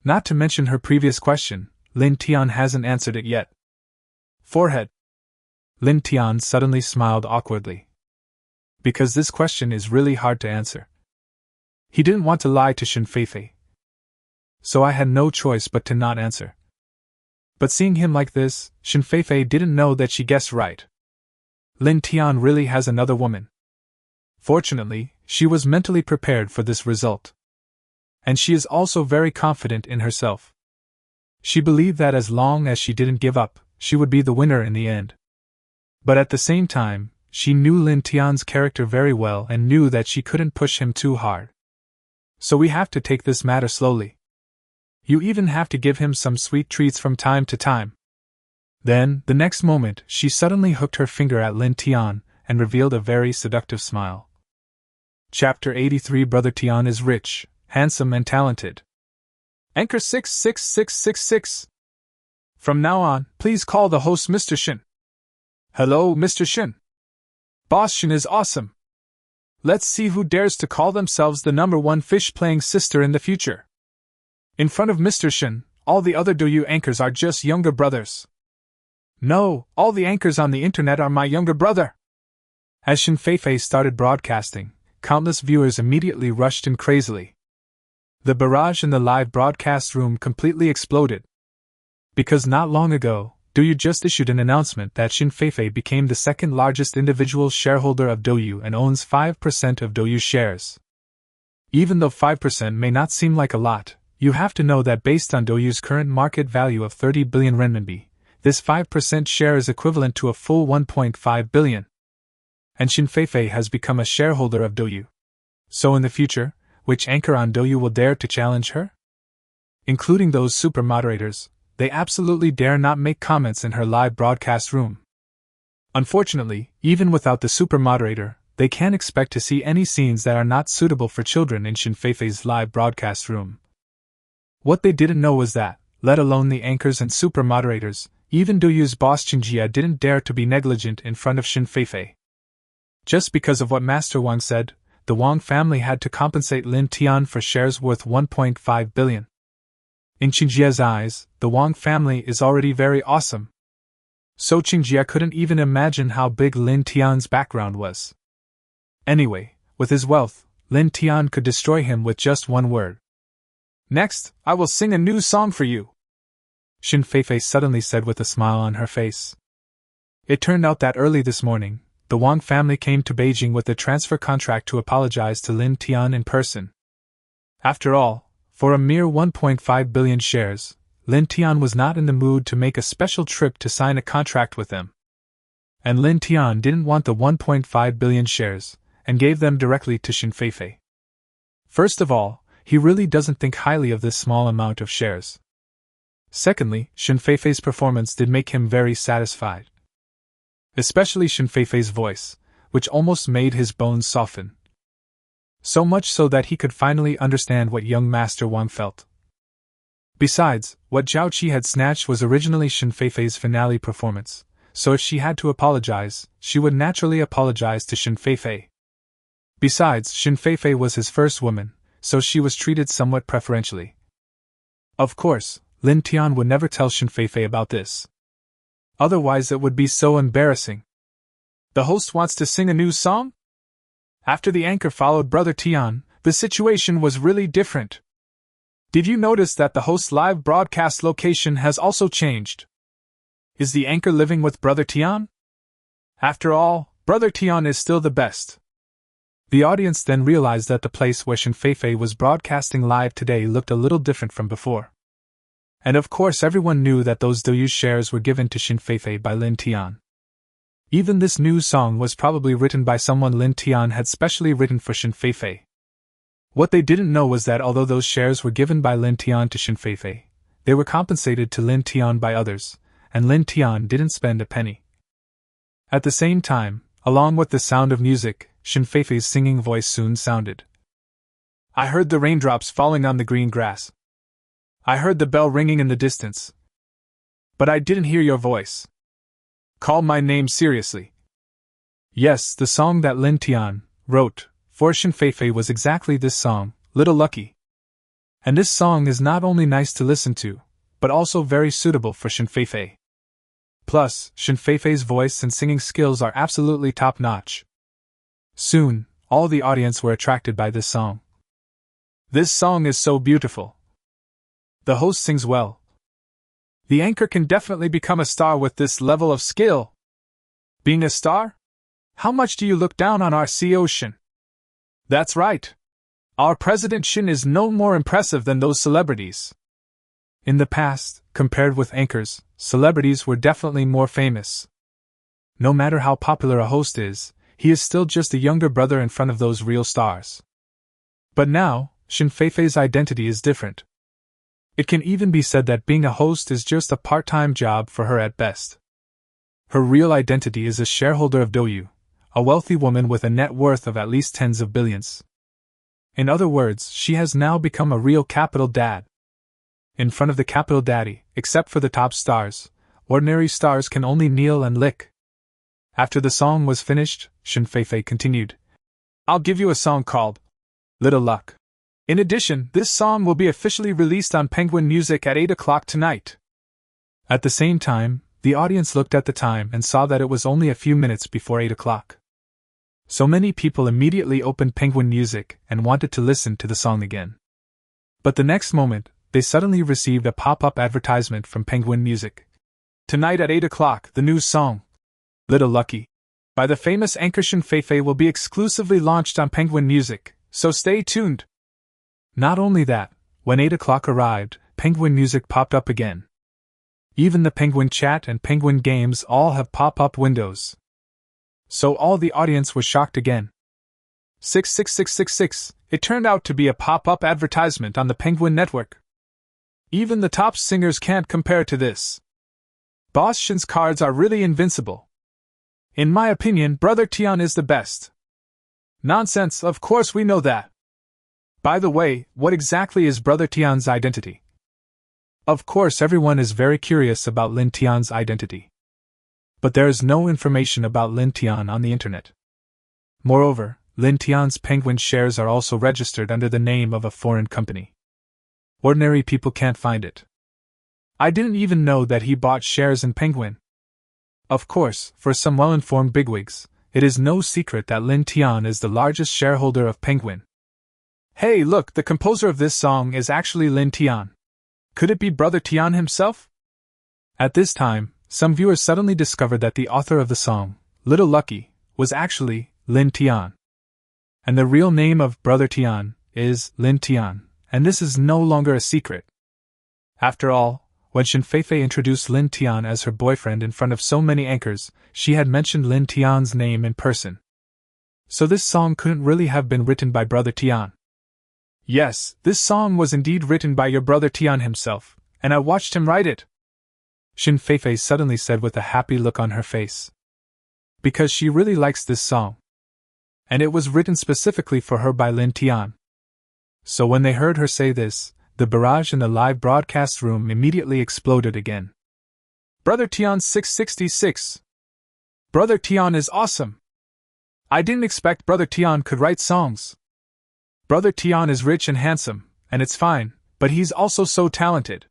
Not to mention her previous question, Lin Tian hasn't answered it yet. Forehead. Lin Tian suddenly smiled awkwardly. Because this question is really hard to answer. He didn't want to lie to Shin Feifei. So I had no choice but to not answer. But seeing him like this, Shin Feifei didn't know that she guessed right. Lin Tian really has another woman. Fortunately, she was mentally prepared for this result. And she is also very confident in herself. She believed that as long as she didn't give up, she would be the winner in the end. But at the same time, she knew Lin Tian's character very well and knew that she couldn't push him too hard. So we have to take this matter slowly. You even have to give him some sweet treats from time to time. Then, the next moment, she suddenly hooked her finger at Lin Tian and revealed a very seductive smile. Chapter 83. Brother Tian is rich, handsome and talented. Anchor 66666. From now on, please call the host Mr. Shin. Hello, Mr. Shin. Boss Shin is awesome. Let's see who dares to call themselves the #1 fish-playing sister in the future. In front of Mr. Shin, all the other Douyu anchors are just younger brothers. No, all the anchors on the internet are my younger brother. As Shin Feifei started broadcasting, countless viewers immediately rushed in crazily. The barrage in the live broadcast room completely exploded. Because not long ago, Douyu just issued an announcement that Shin Feifei became the second largest individual shareholder of Douyu and owns 5% of Douyu shares. Even though 5% may not seem like a lot, you have to know that based on Douyu's current market value of 30 billion renminbi, this 5% share is equivalent to a full 1.5 billion. And Shin Feifei has become a shareholder of Douyu. So in the future, which anchor on Douyu will dare to challenge her? Including those super moderators, they absolutely dare not make comments in her live broadcast room. Unfortunately, even without the super moderator, they can't expect to see any scenes that are not suitable for children in Shin Feifei's live broadcast room. What they didn't know was that, let alone the anchors and super moderators, even Douyu's boss Qingjia didn't dare to be negligent in front of Shin Feifei. Just because of what Master Wang said, the Wang family had to compensate Lin Tian for shares worth 1.5 billion. In Qingjia's eyes, the Wang family is already very awesome. So Qingjia couldn't even imagine how big Lin Tian's background was. Anyway, with his wealth, Lin Tian could destroy him with just one word. Next, I will sing a new song for you, Shin Feifei suddenly said with a smile on her face. It turned out that early this morning, the Wang family came to Beijing with a transfer contract to apologize to Lin Tian in person. After all, for a mere 1.5 billion shares, Lin Tian was not in the mood to make a special trip to sign a contract with them. And Lin Tian didn't want the 1.5 billion shares, and gave them directly to Shin Feifei. First of all, he really doesn't think highly of this small amount of shares. Secondly, Shin Feifei's performance did make him very satisfied. Especially Shin Feifei's voice, which almost made his bones soften. So much so that he could finally understand what young Master Wang felt. Besides, what Zhao Qi had snatched was originally Shin Feifei's finale performance, so if she had to apologize, she would naturally apologize to Shin Feifei. Besides, Shin Feifei was his first woman, so she was treated somewhat preferentially. Of course, Lin Tian would never tell Shin Feifei about this. Otherwise it would be so embarrassing. The host wants to sing a new song? After the anchor followed Brother Tian, the situation was really different. Did you notice that the host's live broadcast location has also changed? Is the anchor living with Brother Tian? After all, Brother Tian is still the best. The audience then realized that the place where Shin Feifei was broadcasting live today looked a little different from before. And of course everyone knew that those Douyu shares were given to Shin Feifei by Lin Tian. Even this new song was probably written by someone Lin Tian had specially written for Shin Feifei. What they didn't know was that although those shares were given by Lin Tian to Shin Feifei, they were compensated to Lin Tian by others, and Lin Tian didn't spend a penny. At the same time, along with the sound of music, Shin Feifei's singing voice soon sounded. I heard the raindrops falling on the green grass. I heard the bell ringing in the distance. But I didn't hear your voice. Call my name seriously. Yes, the song that Lin Tian wrote for Shin Feifei was exactly this song, Little Lucky. And this song is not only nice to listen to, but also very suitable for Shin Feifei. Plus, Shin Feifei's voice and singing skills are absolutely top-notch. Soon, all the audience were attracted by this song. This song is so beautiful. The host sings well. The anchor can definitely become a star with this level of skill. Being a star? How much do you look down on our CEO Shin? That's right. Our President Shin is no more impressive than those celebrities. In the past, compared with anchors, celebrities were definitely more famous. No matter how popular a host is, he is still just a younger brother in front of those real stars. But now, Shin Feifei's identity is different. It can even be said that being a host is just a part-time job for her at best. Her real identity is a shareholder of Douyu, a wealthy woman with a net worth of at least tens of billions. In other words, she has now become a real capital dad. In front of the capital daddy, except for the top stars, ordinary stars can only kneel and lick. After the song was finished, Shin Feifei continued, I'll give you a song called Little Luck. In addition, this song will be officially released on Penguin Music at 8 o'clock tonight. At the same time, the audience looked at the time and saw that it was only a few minutes before 8 o'clock. So many people immediately opened Penguin Music and wanted to listen to the song again. But the next moment, they suddenly received a pop-up advertisement from Penguin Music. Tonight at 8 o'clock, the new song, Little Lucky, by the famous anchor Shin Feifei will be exclusively launched on Penguin Music, so stay tuned. Not only that, when 8 o'clock arrived, Penguin Music popped up again. Even the Penguin Chat and Penguin Games all have pop-up windows. So all the audience was shocked again. 66666, it turned out to be a pop-up advertisement on the Penguin Network. Even the top singers can't compare to this. Boss Shin's cards are really invincible. In my opinion, Brother Tian is the best. Nonsense, of course we know that. By the way, what exactly is Brother Tian's identity? Of course everyone is very curious about Lin Tian's identity. But there is no information about Lin Tian on the internet. Moreover, Lin Tian's Penguin shares are also registered under the name of a foreign company. Ordinary people can't find it. I didn't even know that he bought shares in Penguin. Of course, for some well-informed bigwigs, it is no secret that Lin Tian is the largest shareholder of Penguin. Hey look, the composer of this song is actually Lin Tian. Could it be Brother Tian himself? At this time, some viewers suddenly discovered that the author of the song, Little Lucky, was actually Lin Tian. And the real name of Brother Tian is Lin Tian, and this is no longer a secret. After all, when Shin Feifei introduced Lin Tian as her boyfriend in front of so many anchors, she had mentioned Lin Tian's name in person. So this song couldn't really have been written by Brother Tian. Yes, this song was indeed written by your Brother Tian himself, and I watched him write it. Shin Feifei suddenly said with a happy look on her face. Because she really likes this song. And it was written specifically for her by Lin Tian. So when they heard her say this, the barrage in the live broadcast room immediately exploded again. Brother Tian 666. Brother Tian is awesome. I didn't expect Brother Tian could write songs. Brother Tian is rich and handsome, and it's fine, but he's also so talented.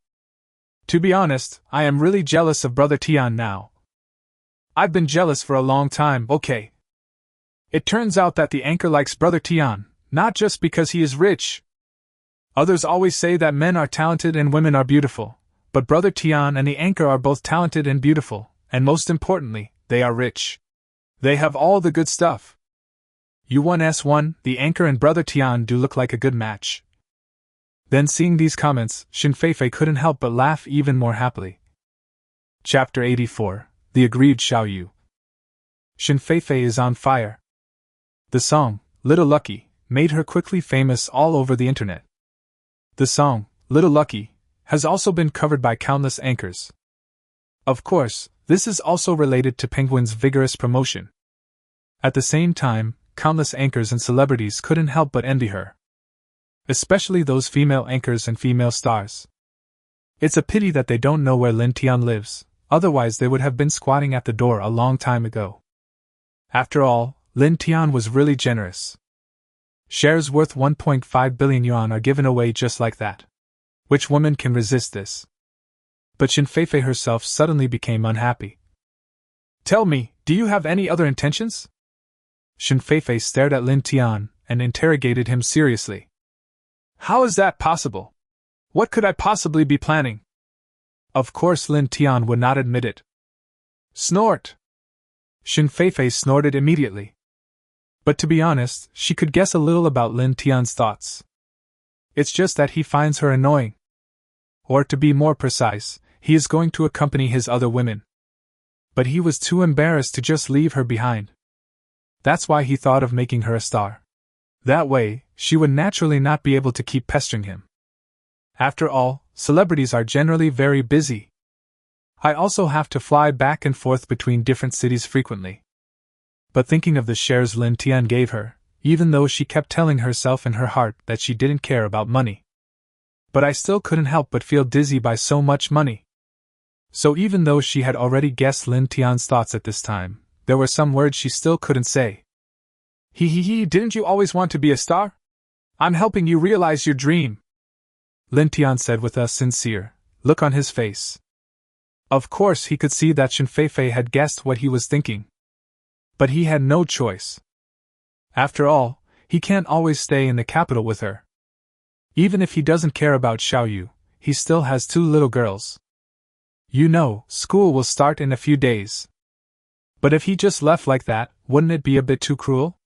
To be honest, I am really jealous of Brother Tian now. I've been jealous for a long time, okay. It turns out that the anchor likes Brother Tian, not just because he is rich. Others always say that men are talented and women are beautiful, but Brother Tian and the anchor are both talented and beautiful, and most importantly, they are rich. They have all the good stuff. U1S1, the anchor and Brother Tian do look like a good match. Then seeing these comments, Shin Feifei couldn't help but laugh even more happily. Chapter 84, The Aggrieved Xiaoyu. Shin Feifei is on fire. The song, Little Lucky, made her quickly famous all over the internet. The song, Little Lucky, has also been covered by countless anchors. Of course, this is also related to Penguin's vigorous promotion. At the same time, countless anchors and celebrities couldn't help but envy her. Especially those female anchors and female stars. It's a pity that they don't know where Lin Tian lives, otherwise they would have been squatting at the door a long time ago. After all, Lin Tian was really generous. Shares worth 1.5 billion yuan are given away just like that. Which woman can resist this? But Xin Feifei herself suddenly became unhappy. Tell me, do you have any other intentions? Xin Feifei stared at Lin Tian and interrogated him seriously. How is that possible? What could I possibly be planning? Of course Lin Tian would not admit it. Snort! Xin Feifei snorted immediately. But to be honest, she could guess a little about Lin Tian's thoughts. It's just that he finds her annoying. Or to be more precise, he is going to accompany his other women. But he was too embarrassed to just leave her behind. That's why he thought of making her a star. That way, she would naturally not be able to keep pestering him. After all, celebrities are generally very busy. I also have to fly back and forth between different cities frequently. But thinking of the shares Lin Tian gave her, even though she kept telling herself in her heart that she didn't care about money. But I still couldn't help but feel dizzy by so much money. So even though she had already guessed Lin Tian's thoughts at this time, there were some words she still couldn't say. Didn't you always want to be a star? I'm helping you realize your dream. Lin Tian said with a sincere look on his face. Of course he could see that Xin Feifei had guessed what he was thinking. But he had no choice. After all, he can't always stay in the capital with her. Even if he doesn't care about Xiaoyu, he still has 2 little girls. You know, school will start in a few days. But if he just left like that, wouldn't it be a bit too cruel?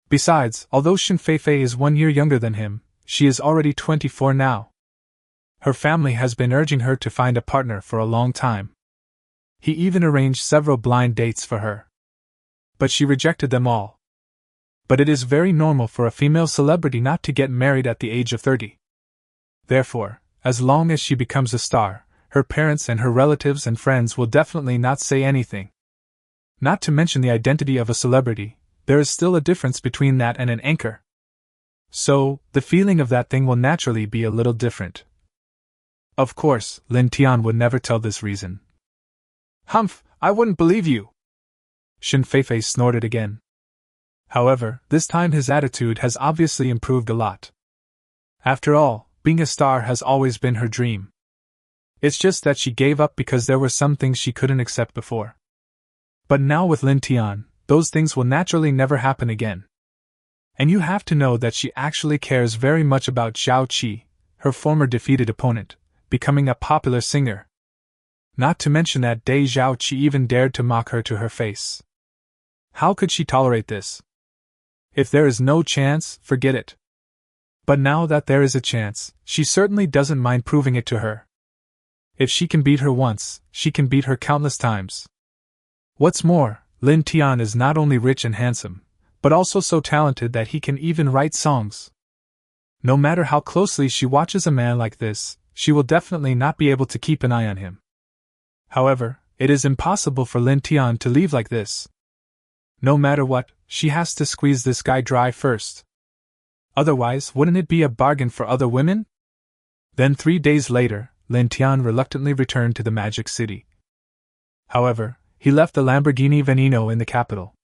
Besides, although Xin Feifei is 1 year younger than him, she is already 24 now. Her family has been urging her to find a partner for a long time. He even arranged several blind dates for her. But she rejected them all. But it is very normal for a female celebrity not to get married at the age of 30. Therefore, as long as she becomes a star, her parents and her relatives and friends will definitely not say anything. Not to mention the identity of a celebrity, there is still a difference between that and an anchor. So, the feeling of that thing will naturally be a little different. Of course, Lin Tian would never tell this reason. Humph, I wouldn't believe you. Xin Feifei snorted again. However, this time his attitude has obviously improved a lot. After all, being a star has always been her dream. It's just that she gave up because there were some things she couldn't accept before. But now with Lin Tian, those things will naturally never happen again. And you have to know that she actually cares very much about Zhao Qi, her former defeated opponent, becoming a popular singer. Not to mention that day Zhao Qi even dared to mock her to her face. How could she tolerate this? If there is no chance, forget it. But now that there is a chance, she certainly doesn't mind proving it to her. If she can beat her once, she can beat her countless times. What's more, Lin Tian is not only rich and handsome, but also so talented that he can even write songs. No matter how closely she watches a man like this, she will definitely not be able to keep an eye on him. However, it is impossible for Lin Tian to leave like this. No matter what, she has to squeeze this guy dry first. Otherwise, wouldn't it be a bargain for other women? Then 3 days later, Lin Tian reluctantly returned to the Magic City. However, he left the Lamborghini Veneno in the capital.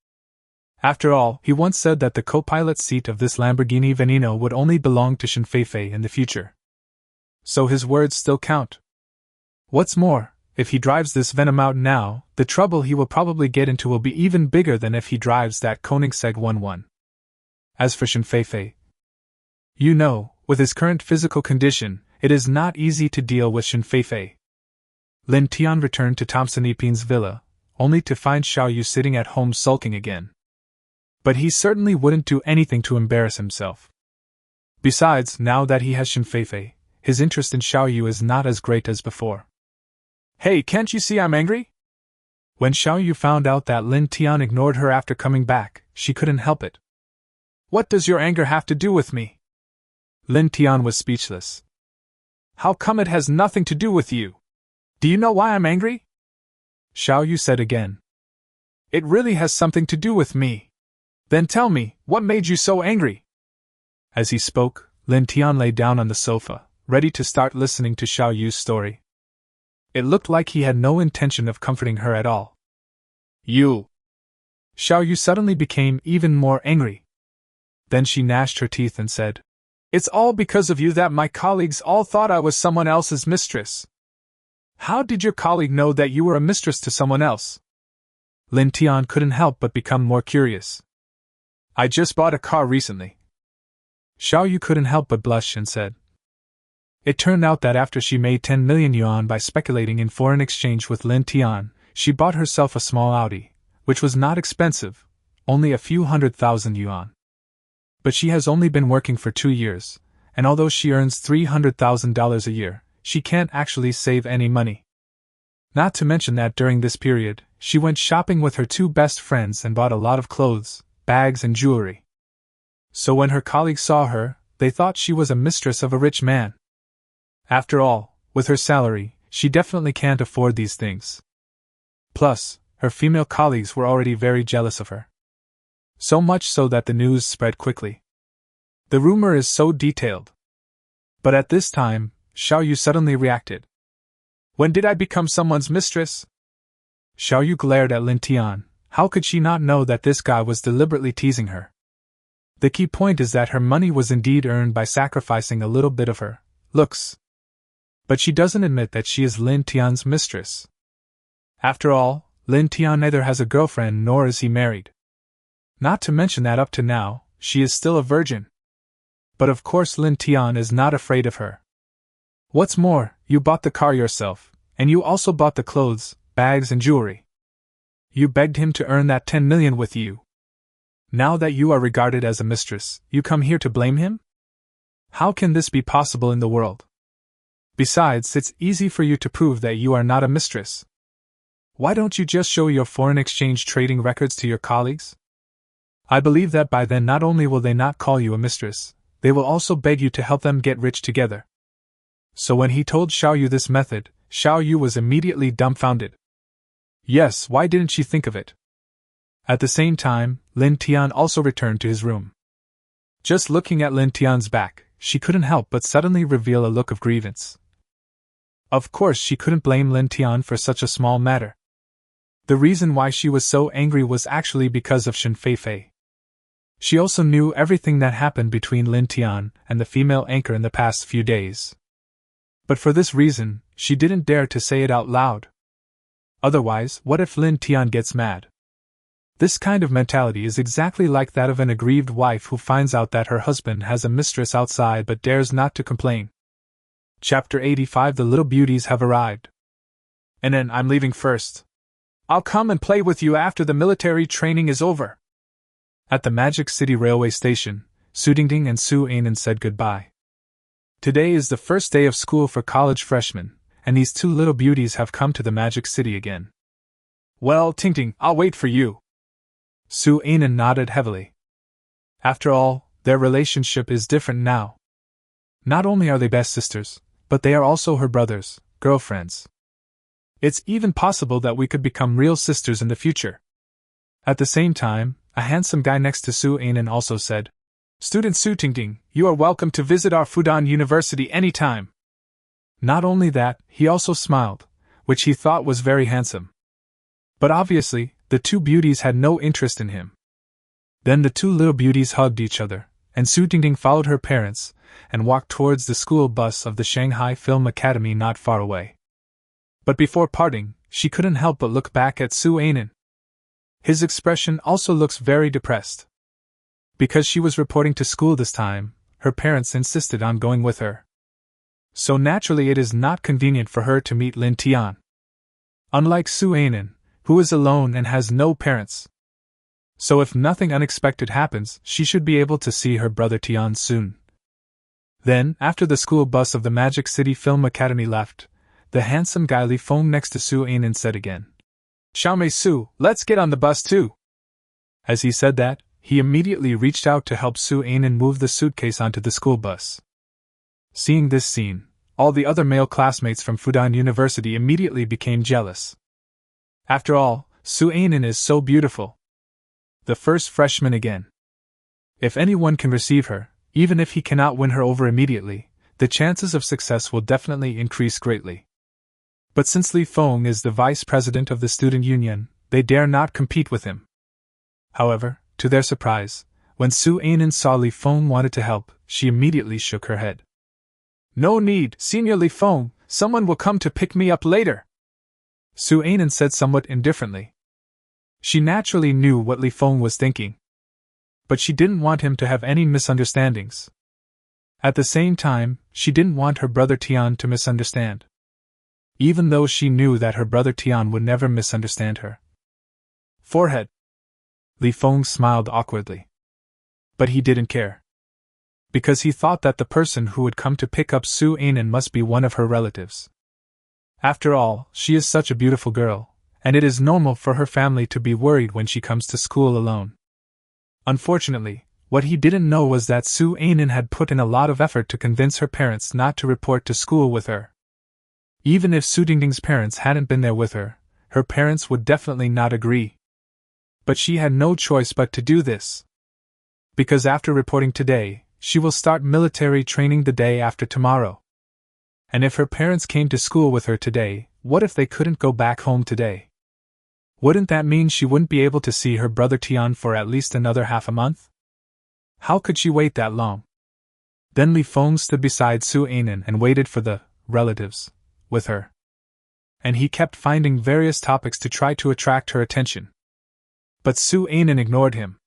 After all, he once said that the co-pilot seat of this Lamborghini Veneno would only belong to Xin Feifei in the future. So his words still count. What's more, if he drives this Venom out now, the trouble he will probably get into will be even bigger than if he drives that Koenigsegg 1-1. As for Xin Feifei, you know, with his current physical condition, it is not easy to deal with Xin Feifei. Lin Tian returned to Thompson Epin's villa, only to find Xiaoyu sitting at home sulking again. But he certainly wouldn't do anything to embarrass himself. Besides, now that he has Xin Feifei, his interest in Xiaoyu is not as great as before. Hey, can't you see I'm angry? When Xiaoyu found out that Lin Tian ignored her after coming back, she couldn't help it. What does your anger have to do with me? Lin Tian was speechless. How come it has nothing to do with you? Do you know why I'm angry? Xiaoyu said again. It really has something to do with me. Then tell me, what made you so angry? As he spoke, Lin Tian lay down on the sofa, ready to start listening to Xiaoyu's story. It looked like he had no intention of comforting her at all. You! Xiao Yu suddenly became even more angry. Then she gnashed her teeth and said, "It's all because of you that my colleagues all thought I was someone else's mistress. How did your colleague know that you were a mistress to someone else?" Lin Tian couldn't help but become more curious. "I just bought a car recently." Xiao Yu couldn't help but blush and said. It turned out that after she made 10 million yuan by speculating in foreign exchange with Lin Tian, she bought herself a small Audi, which was not expensive, only a few 100,000 yuan. But she has only been working for 2 years, and although she earns $300,000 a year, she can't actually save any money. Not to mention that during this period, she went shopping with her 2 best friends and bought a lot of clothes, bags and jewelry. So when her colleagues saw her, they thought she was a mistress of a rich man. After all, with her salary, she definitely can't afford these things. Plus, her female colleagues were already very jealous of her. So much so that the news spread quickly. The rumor is so detailed. But at this time, Xiao Yu suddenly reacted. "When did I become someone's mistress?" Xiao Yu glared at Lin Tian. How could she not know that this guy was deliberately teasing her? The key point is that her money was indeed earned by sacrificing a little bit of her looks. But she doesn't admit that she is Lin Tian's mistress. After all, Lin Tian neither has a girlfriend nor is he married. Not to mention that up to now, she is still a virgin. But of course Lin Tian is not afraid of her. What's more, you bought the car yourself, and you also bought the clothes, bags and jewelry. You begged him to earn that 10 million with you. Now that you are regarded as a mistress, you come here to blame him? How can this be possible in the world? Besides, it's easy for you to prove that you are not a mistress. Why don't you just show your foreign exchange trading records to your colleagues? I believe that by then not only will they not call you a mistress, they will also beg you to help them get rich together. So when he told Xiao Yu this method, Xiao Yu was immediately dumbfounded. Yes, why didn't she think of it? At the same time, Lin Tian also returned to his room. Just looking at Lin Tian's back, she couldn't help but suddenly reveal a look of grievance. Of course she couldn't blame Lin Tian for such a small matter. The reason why she was so angry was actually because of Shen Feifei. She also knew everything that happened between Lin Tian and the female anchor in the past few days. But for this reason, she didn't dare to say it out loud. Otherwise, what if Lin Tian gets mad? This kind of mentality is exactly like that of an aggrieved wife who finds out that her husband has a mistress outside but dares not to complain. Chapter 85. The little beauties have arrived. And then I'm leaving first. I'll come and play with you after the military training is over. At the Magic City railway station, Su Dingding and Su Anan said goodbye. Today is the first day of school for college freshmen, and these 2 little beauties have come to the Magic City again. Well, Tingting, I'll wait for you. Su Anan nodded heavily. After all, their relationship is different now. Not only are they best sisters, but they are also her brothers, girlfriends. It's even possible that we could become real sisters in the future. At the same time, a handsome guy next to Su Anan also said, Student Su Tingting, you are welcome to visit our Fudan University anytime. Not only that, he also smiled, which he thought was very handsome. But obviously, the 2 beauties had no interest in him. Then the 2 little beauties hugged each other, and Su Dingding followed her parents, and walked towards the school bus of the Shanghai Film Academy not far away. But before parting, she couldn't help but look back at Su Anan. His expression also looks very depressed. Because she was reporting to school this time, her parents insisted on going with her. So naturally it is not convenient for her to meet Lin Tian. Unlike Su Anan, who is alone and has no parents. So if nothing unexpected happens, she should be able to see her brother Tian soon. Then, after the school bus of the Magic City Film Academy left, the handsome guy Li Feng next to Su Anan said again, Xiaomei Su, let's get on the bus too. As he said that, he immediately reached out to help Su Anan move the suitcase onto the school bus. Seeing this scene, all the other male classmates from Fudan University immediately became jealous. After all, Su Anan is so beautiful. The first freshman again. If anyone can receive her, even if he cannot win her over immediately, the chances of success will definitely increase greatly. But since Li Feng is the vice president of the student union, they dare not compete with him. However, to their surprise, when Su Anan saw Li Feng wanted to help, she immediately shook her head. "No need, Senior Li Feng, someone will come to pick me up later," Su Anan said somewhat indifferently. She naturally knew what Li Feng was thinking, but she didn't want him to have any misunderstandings. At the same time, she didn't want her brother Tian to misunderstand, even though she knew that her brother Tian would never misunderstand her. Forehead. Li Feng smiled awkwardly. But he didn't care, because he thought that the person who would come to pick up Su Anan must be one of her relatives. After all, she is such a beautiful girl, and it is normal for her family to be worried when she comes to school alone. Unfortunately, what he didn't know was that Su Anan had put in a lot of effort to convince her parents not to report to school with her. Even if Su Dingding's parents hadn't been there with her, her parents would definitely not agree. But she had no choice but to do this, because after reporting today, she will start military training the day after tomorrow. And if her parents came to school with her today, what if they couldn't go back home today? Wouldn't that mean she wouldn't be able to see her brother Tian for at least another half a month? How could she wait that long? Then Li Feng stood beside Su Anan and waited for the relatives with her. And he kept finding various topics to try to attract her attention. But Su Anan ignored him,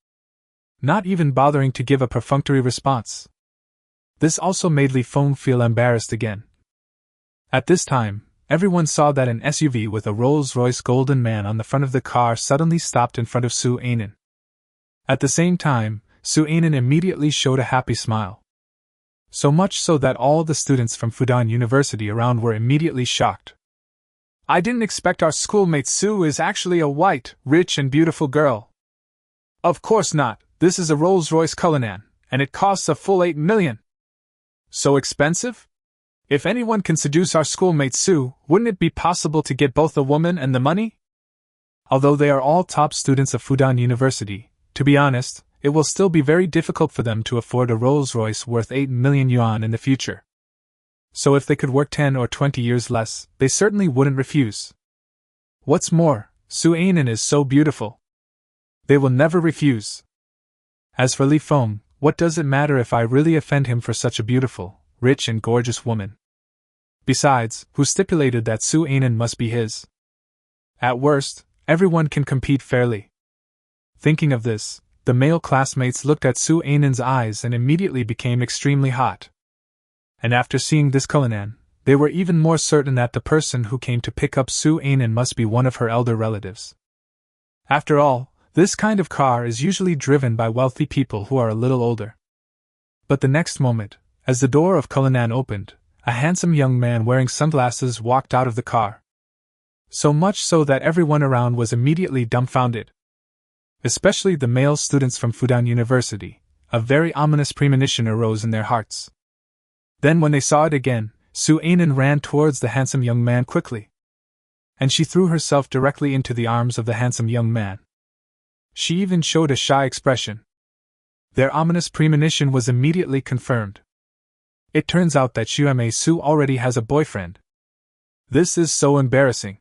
not even bothering to give a perfunctory response. This also made Li Feng feel embarrassed again. At this time, everyone saw that an SUV with a Rolls-Royce Golden Man on the front of the car suddenly stopped in front of Su Anan. At the same time, Su Anan immediately showed a happy smile. So much so that all the students from Fudan University around were immediately shocked. "I didn't expect our schoolmate Su is actually a white, rich and beautiful girl." "Of course not. This is a Rolls-Royce Cullinan, and it costs a full 8 million. So expensive? If anyone can seduce our schoolmate Su, wouldn't it be possible to get both the woman and the money?" Although they are all top students of Fudan University, to be honest, it will still be very difficult for them to afford a Rolls-Royce worth 8 million yuan in the future. So if they could work 10 or 20 years less, they certainly wouldn't refuse. What's more, Su Anan is so beautiful. They will never refuse. As for Li Feng, what does it matter if I really offend him for such a beautiful, rich and gorgeous woman? Besides, who stipulated that Su Anan must be his? At worst, everyone can compete fairly. Thinking of this, the male classmates looked at Su Anan's eyes and immediately became extremely hot. And after seeing this Cullinan, they were even more certain that the person who came to pick up Su Anan must be one of her elder relatives. After all, this kind of car is usually driven by wealthy people who are a little older. But the next moment, as the door of Cullinan opened, a handsome young man wearing sunglasses walked out of the car. So much so that everyone around was immediately dumbfounded. Especially the male students from Fudan University. A very ominous premonition arose in their hearts. Then when they saw it again, Su Anan ran towards the handsome young man quickly. And she threw herself directly into the arms of the handsome young man. She even showed a shy expression. Their ominous premonition was immediately confirmed. It turns out that Xuemei Su already has a boyfriend. This is so embarrassing.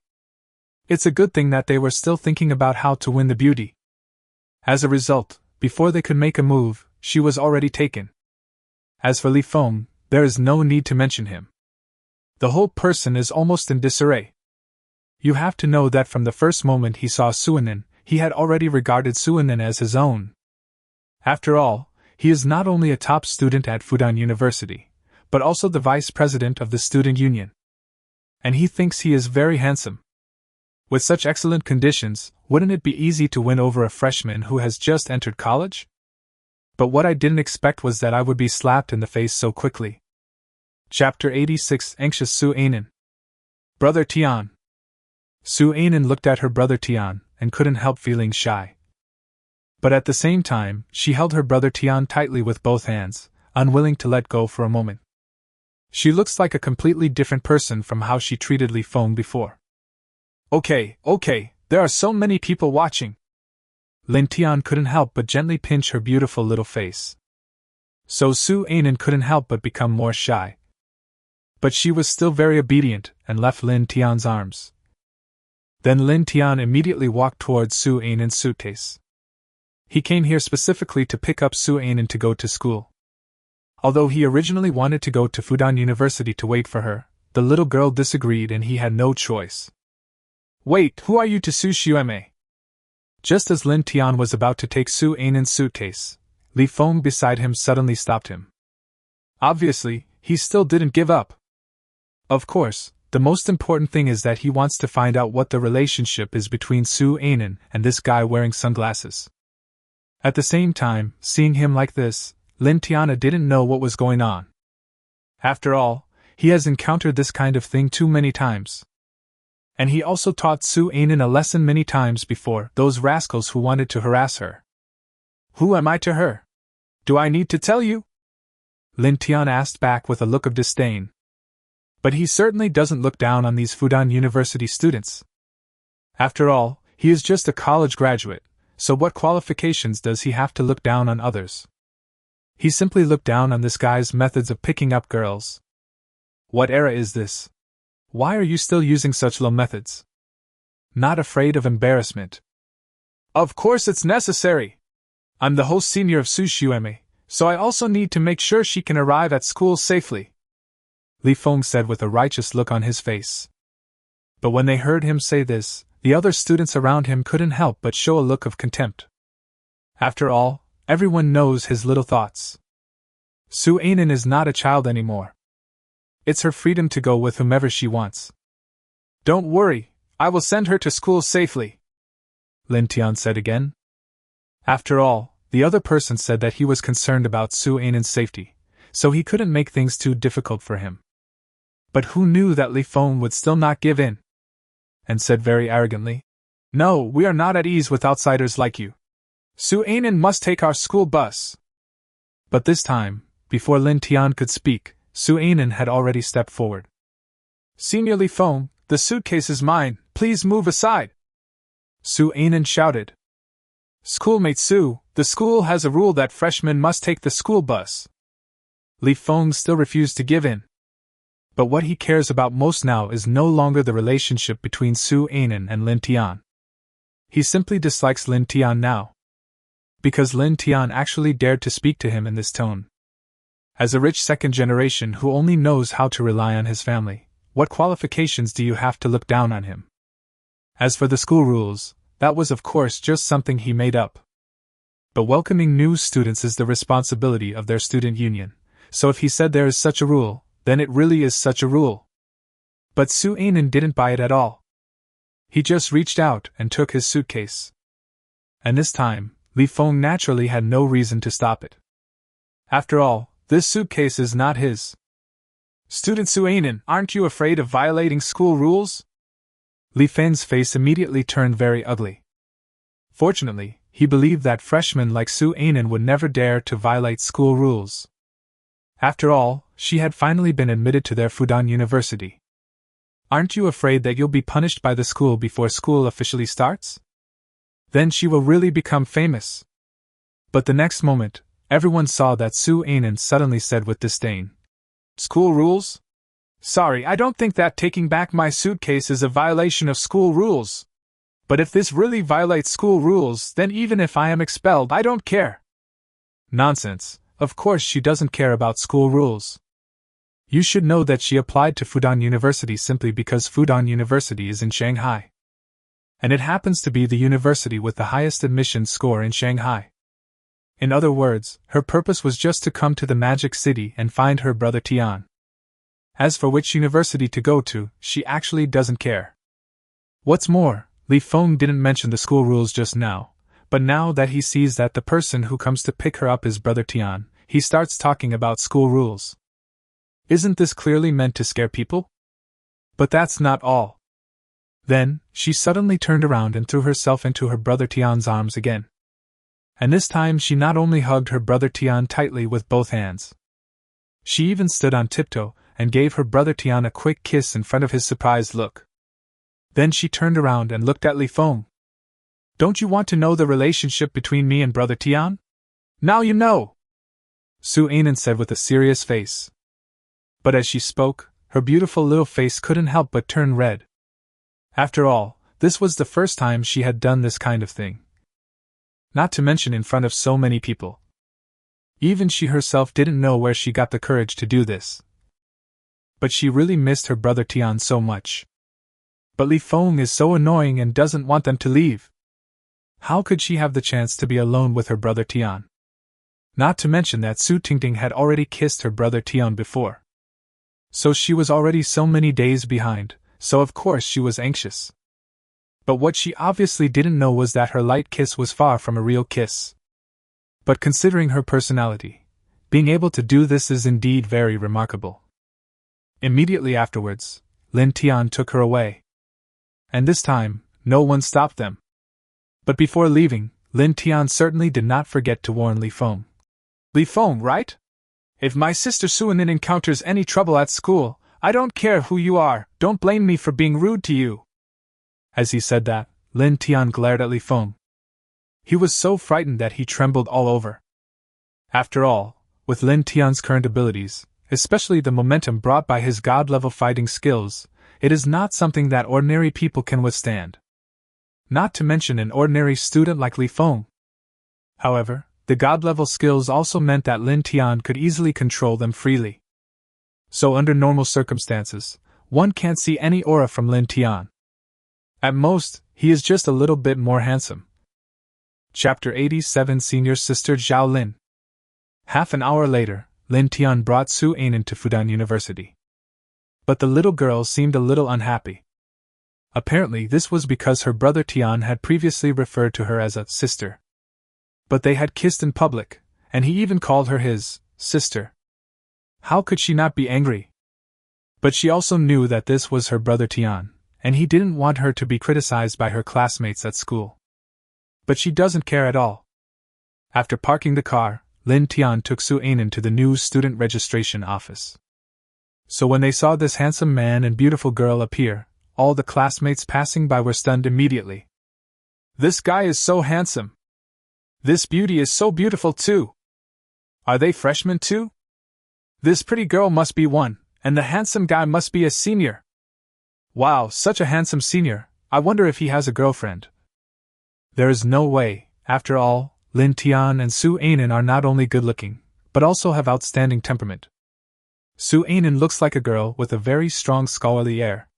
It's a good thing that they were still thinking about how to win the beauty. As a result, before they could make a move, she was already taken. As for Li Feng, there is no need to mention him. The whole person is almost in disarray. You have to know that from the first moment he saw Su Anan, he had already regarded Su Anan as his own. After all, he is not only a top student at Fudan University, but also the vice president of the student union. And he thinks he is very handsome. With such excellent conditions, wouldn't it be easy to win over a freshman who has just entered college? But what I didn't expect was that I would be slapped in the face so quickly. Chapter 86 Anxious Su Anan. Brother Tian. Su Anan looked at her brother Tian and couldn't help feeling shy. But at the same time, she held her brother Tian tightly with both hands, unwilling to let go for a moment. She looks like a completely different person from how she treated Li Feng before. Okay, there are so many people watching. Lin Tian couldn't help but gently pinch her beautiful little face. So Su Anan couldn't help but become more shy. But she was still very obedient and left Lin Tian's arms. Then Lin Tian immediately walked towards Su Anan's suitcase. He came here specifically to pick up Su Anan to go to school. Although he originally wanted to go to Fudan University to wait for her, the little girl disagreed and he had no choice. Wait, who are you to Su Xueme? Just as Lin Tian was about to take Su Anan's suitcase, Li Feng beside him suddenly stopped him. Obviously, he still didn't give up. Of course, the most important thing is that he wants to find out what the relationship is between Su Anan and this guy wearing sunglasses. At the same time, seeing him like this, Lin Tiana didn't know what was going on. After all, he has encountered this kind of thing too many times. And he also taught Su Anan a lesson many times before, those rascals who wanted to harass her. Who am I to her? Do I need to tell you? Lin Tian asked back with a look of disdain. But he certainly doesn't look down on these Fudan University students. After all, he is just a college graduate, so what qualifications does he have to look down on others? He simply looked down on this guy's methods of picking up girls. What era is this? Why are you still using such low methods? Not afraid of embarrassment? Of course it's necessary! I'm the host senior of Su Xueme, so I also need to make sure she can arrive at school safely, Li Feng said with a righteous look on his face. But when they heard him say this, the other students around him couldn't help but show a look of contempt. After all, everyone knows his little thoughts. Su Anan is not a child anymore. It's her freedom to go with whomever she wants. Don't worry, I will send her to school safely, Lin Tian said again. After all, the other person said that he was concerned about Su Anan's safety, so he couldn't make things too difficult for him. But who knew that Li Feng would still not give in? And said very arrogantly, No, we are not at ease with outsiders like you. Su Anan must take our school bus. But this time, before Lin Tian could speak, Su Anan had already stepped forward. Senior Li Feng, the suitcase is mine, please move aside. Su Anan shouted. Schoolmate Su, the school has a rule that freshmen must take the school bus. Li Feng still refused to give in. But what he cares about most now is no longer the relationship between Su Anan and Lin Tian. He simply dislikes Lin Tian now. Because Lin Tian actually dared to speak to him in this tone. As a rich second generation who only knows how to rely on his family, what qualifications do you have to look down on him? As for the school rules, that was of course just something he made up. But welcoming new students is the responsibility of their student union, so if he said there is such a rule, then it really is such a rule. But Su Anan didn't buy it at all. He just reached out and took his suitcase. And this time, Li Feng naturally had no reason to stop it. After all, this suitcase is not his. Student Su Anan, aren't you afraid of violating school rules? Li Feng's face immediately turned very ugly. Fortunately, he believed that freshmen like Su Anan would never dare to violate school rules. After all, she had finally been admitted to their Fudan University. Aren't you afraid that you'll be punished by the school before school officially starts? Then she will really become famous. But the next moment, everyone saw that Su Anan suddenly said with disdain, School rules? Sorry, I don't think that taking back my suitcase is a violation of school rules. But if this really violates school rules, then even if I am expelled, I don't care. Nonsense. Of course she doesn't care about school rules. You should know that she applied to Fudan University simply because Fudan University is in Shanghai. And it happens to be the university with the highest admission score in Shanghai. In other words, her purpose was just to come to the Magic City and find her brother Tian. As for which university to go to, she actually doesn't care. What's more, Li Feng didn't mention the school rules just now, but now that he sees that the person who comes to pick her up is brother Tian, he starts talking about school rules. Isn't this clearly meant to scare people? But that's not all. Then, she suddenly turned around and threw herself into her brother Tian's arms again. And this time she not only hugged her brother Tian tightly with both hands. She even stood on tiptoe and gave her brother Tian a quick kiss in front of his surprised look. Then she turned around and looked at Li Feng. Don't you want to know the relationship between me and brother Tian? Now you know! Su Anan said with a serious face. But as she spoke, her beautiful little face couldn't help but turn red. After all, this was the first time she had done this kind of thing. Not to mention in front of so many people. Even she herself didn't know where she got the courage to do this. But she really missed her brother Tian so much. But Li Feng is so annoying and doesn't want them to leave. How could she have the chance to be alone with her brother Tian? Not to mention that Su Tingting had already kissed her brother Tian before. So she was already so many days behind, so of course she was anxious. But what she obviously didn't know was that her light kiss was far from a real kiss. But considering her personality, being able to do this is indeed very remarkable. Immediately afterwards, Lin Tian took her away. And this time, no one stopped them. But before leaving, Lin Tian certainly did not forget to warn Li Feng. Li Feng, right? If my sister Su Anan encounters any trouble at school, I don't care who you are, don't blame me for being rude to you. As he said that, Lin Tian glared at Li Feng. He was so frightened that he trembled all over. After all, with Lin Tian's current abilities, especially the momentum brought by his god-level fighting skills, it is not something that ordinary people can withstand. Not to mention an ordinary student like Li Feng. However, the god-level skills also meant that Lin Tian could easily control them freely. So under normal circumstances, one can't see any aura from Lin Tian. At most, he is just a little bit more handsome. Chapter 87 Senior Sister Zhao Lin. Half an hour later, Lin Tian brought Su Anan to Fudan University. But the little girl seemed a little unhappy. Apparently this was because her brother Tian had previously referred to her as a sister. But they had kissed in public, and he even called her his sister. How could she not be angry? But she also knew that this was her brother Tian, and he didn't want her to be criticized by her classmates at school. But she doesn't care at all. After parking the car, Lin Tian took Su Anan to the new student registration office. So when they saw this handsome man and beautiful girl appear, all the classmates passing by were stunned immediately. This guy is so handsome. This beauty is so beautiful too. Are they freshmen too? This pretty girl must be one, and the handsome guy must be a senior. Wow, such a handsome senior, I wonder if he has a girlfriend. There is no way, after all, Lin Tian and Su Anan are not only good-looking, but also have outstanding temperament. Su Anan looks like a girl with a very strong scholarly air.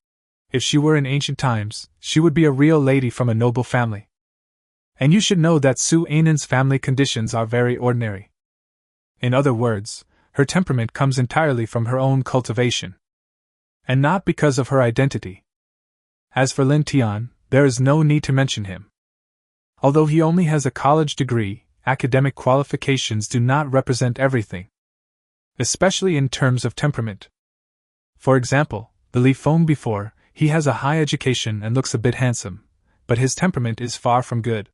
If she were in ancient times, she would be a real lady from a noble family. And you should know that Su Anan's family conditions are very ordinary. In other words, her temperament comes entirely from her own cultivation. And not because of her identity. As for Lin Tian, there is no need to mention him. Although he only has a college degree, academic qualifications do not represent everything. Especially in terms of temperament. For example, the Li Feng before, he has a high education and looks a bit handsome, but his temperament is far from good.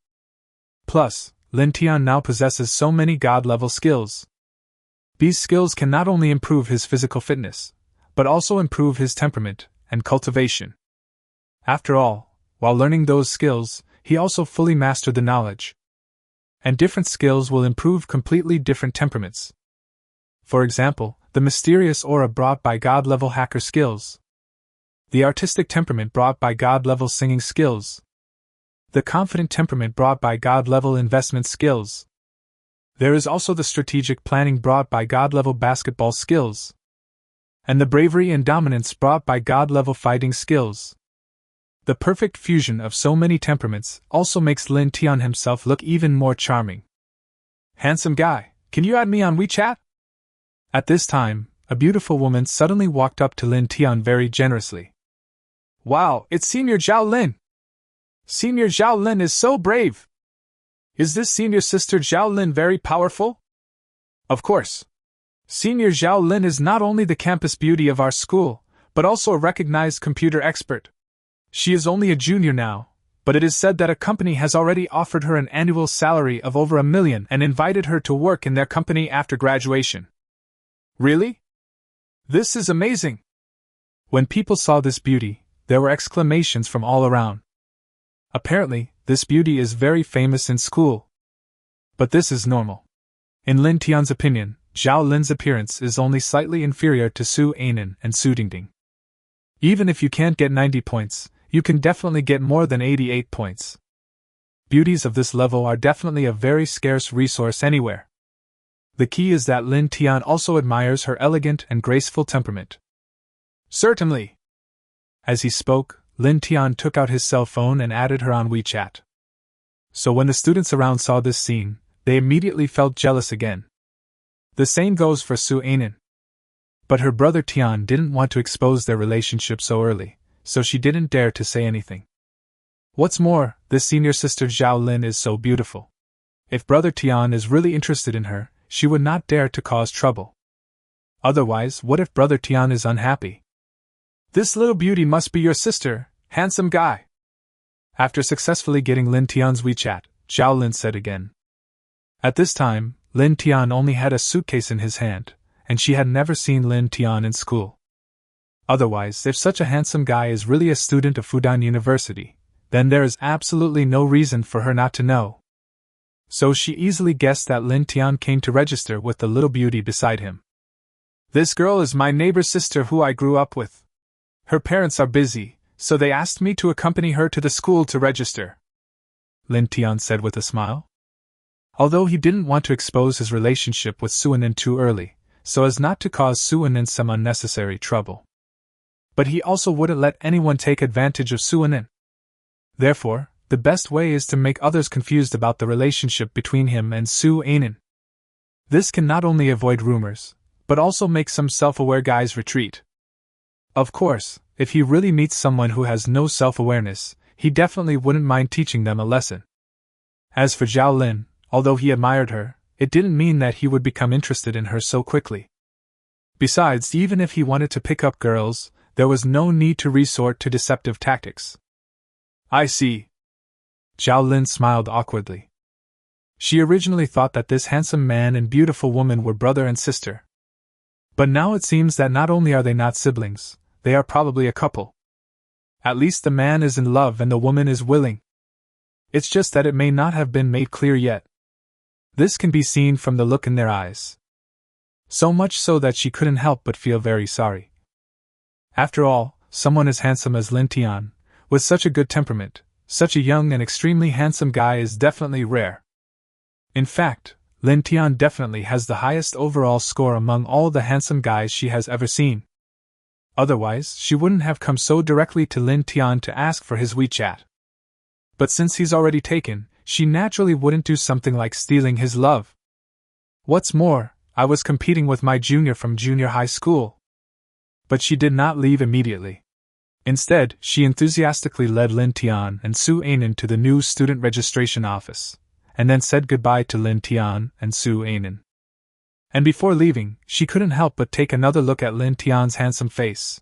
Plus, Lin Tian now possesses so many god-level skills. These skills can not only improve his physical fitness, but also improve his temperament and cultivation. After all, while learning those skills, he also fully mastered the knowledge. And different skills will improve completely different temperaments. For example, the mysterious aura brought by god-level hacker skills. The artistic temperament brought by god-level singing skills. The confident temperament brought by god-level investment skills. There is also the strategic planning brought by god-level basketball skills. And the bravery and dominance brought by god-level fighting skills. The perfect fusion of so many temperaments also makes Lin Tian himself look even more charming. Handsome guy, can you add me on WeChat? At this time, a beautiful woman suddenly walked up to Lin Tian very generously. Wow, it's Senior Zhao Lin! Senior Zhao Lin is so brave! Is this Senior Sister Zhao Lin very powerful? Of course. Senior Zhao Lin is not only the campus beauty of our school, but also a recognized computer expert. She is only a junior now, but it is said that a company has already offered her an annual salary of over $1 million and invited her to work in their company after graduation. Really? This is amazing! When people saw this beauty, there were exclamations from all around. Apparently, this beauty is very famous in school. But this is normal. In Lin Tian's opinion, Zhao Lin's appearance is only slightly inferior to Su Anan and Su Dingding. Even if you can't get 90 points, you can definitely get more than 88 points. Beauties of this level are definitely a very scarce resource anywhere. The key is that Lin Tian also admires her elegant and graceful temperament. Certainly. As he spoke, Lin Tian took out his cell phone and added her on WeChat. So when the students around saw this scene, they immediately felt jealous again. The same goes for Su Anan. But her brother Tian didn't want to expose their relationship so early, so she didn't dare to say anything. What's more, this senior sister Zhao Lin is so beautiful. If brother Tian is really interested in her, she would not dare to cause trouble. Otherwise, what if brother Tian is unhappy? This little beauty must be your sister, handsome guy. After successfully getting Lin Tian's WeChat, Zhao Lin said again. At this time, Lin Tian only had a suitcase in his hand, and she had never seen Lin Tian in school. Otherwise, if such a handsome guy is really a student of Fudan University, then there is absolutely no reason for her not to know. So she easily guessed that Lin Tian came to register with the little beauty beside him. This girl is my neighbor's sister who I grew up with. Her parents are busy, so they asked me to accompany her to the school to register, Lin Tian said with a smile. Although he didn't want to expose his relationship with Su Anan too early, so as not to cause Su Anan some unnecessary trouble. But he also wouldn't let anyone take advantage of Su Anan. Therefore, the best way is to make others confused about the relationship between him and Su Anan. This can not only avoid rumors, but also make some self-aware guys retreat. Of course, if he really meets someone who has no self-awareness, he definitely wouldn't mind teaching them a lesson. As for Zhao Lin, although he admired her, it didn't mean that he would become interested in her so quickly. Besides, even if he wanted to pick up girls, there was no need to resort to deceptive tactics. I see. Zhao Lin smiled awkwardly. She originally thought that this handsome man and beautiful woman were brother and sister. But now it seems that not only are they not siblings, they are probably a couple. At least the man is in love and the woman is willing. It's just that it may not have been made clear yet. This can be seen from the look in their eyes. So much so that she couldn't help but feel very sorry. After all, someone as handsome as Lin Tian, with such a good temperament, such a young and extremely handsome guy is definitely rare. In fact, Lin Tian definitely has the highest overall score among all the handsome guys she has ever seen. Otherwise, she wouldn't have come so directly to Lin Tian to ask for his WeChat. But since he's already taken, she naturally wouldn't do something like stealing his love. What's more, I was competing with my junior from junior high school. But she did not leave immediately. Instead, she enthusiastically led Lin Tian and Su Anan to the new student registration office, and then said goodbye to Lin Tian and Su Anan. And before leaving, she couldn't help but take another look at Lin Tian's handsome face.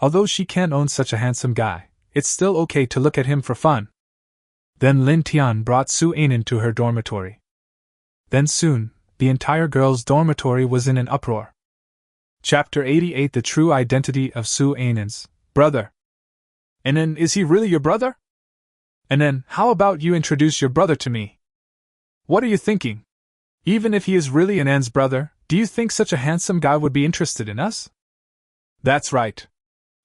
Although she can't own such a handsome guy, it's still okay to look at him for fun. Then Lin Tian brought Su Anan to her dormitory. Then soon, the entire girls' dormitory was in an uproar. Chapter 88: The True Identity of Su Anan's brother. Anan, is he really your brother? Anan, how about you introduce your brother to me? What are you thinking? Even if he is really Anan's brother, do you think such a handsome guy would be interested in us? That's right.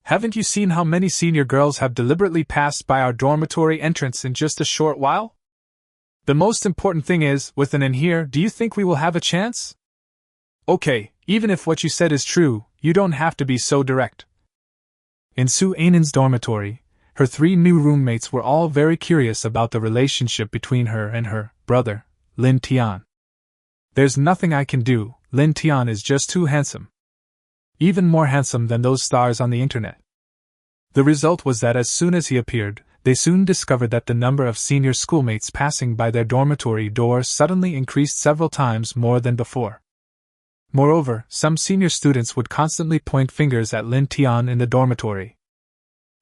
Haven't you seen how many senior girls have deliberately passed by our dormitory entrance in just a short while? The most important thing is, with Anan here, do you think we will have a chance? Okay, even if what you said is true, you don't have to be so direct. In Su Anan's dormitory, her 3 new roommates were all very curious about the relationship between her and her brother, Lin Tian. There's nothing I can do, Lin Tian is just too handsome. Even more handsome than those stars on the internet. The result was that as soon as he appeared, they soon discovered that the number of senior schoolmates passing by their dormitory door suddenly increased several times more than before. Moreover, some senior students would constantly point fingers at Lin Tian in the dormitory.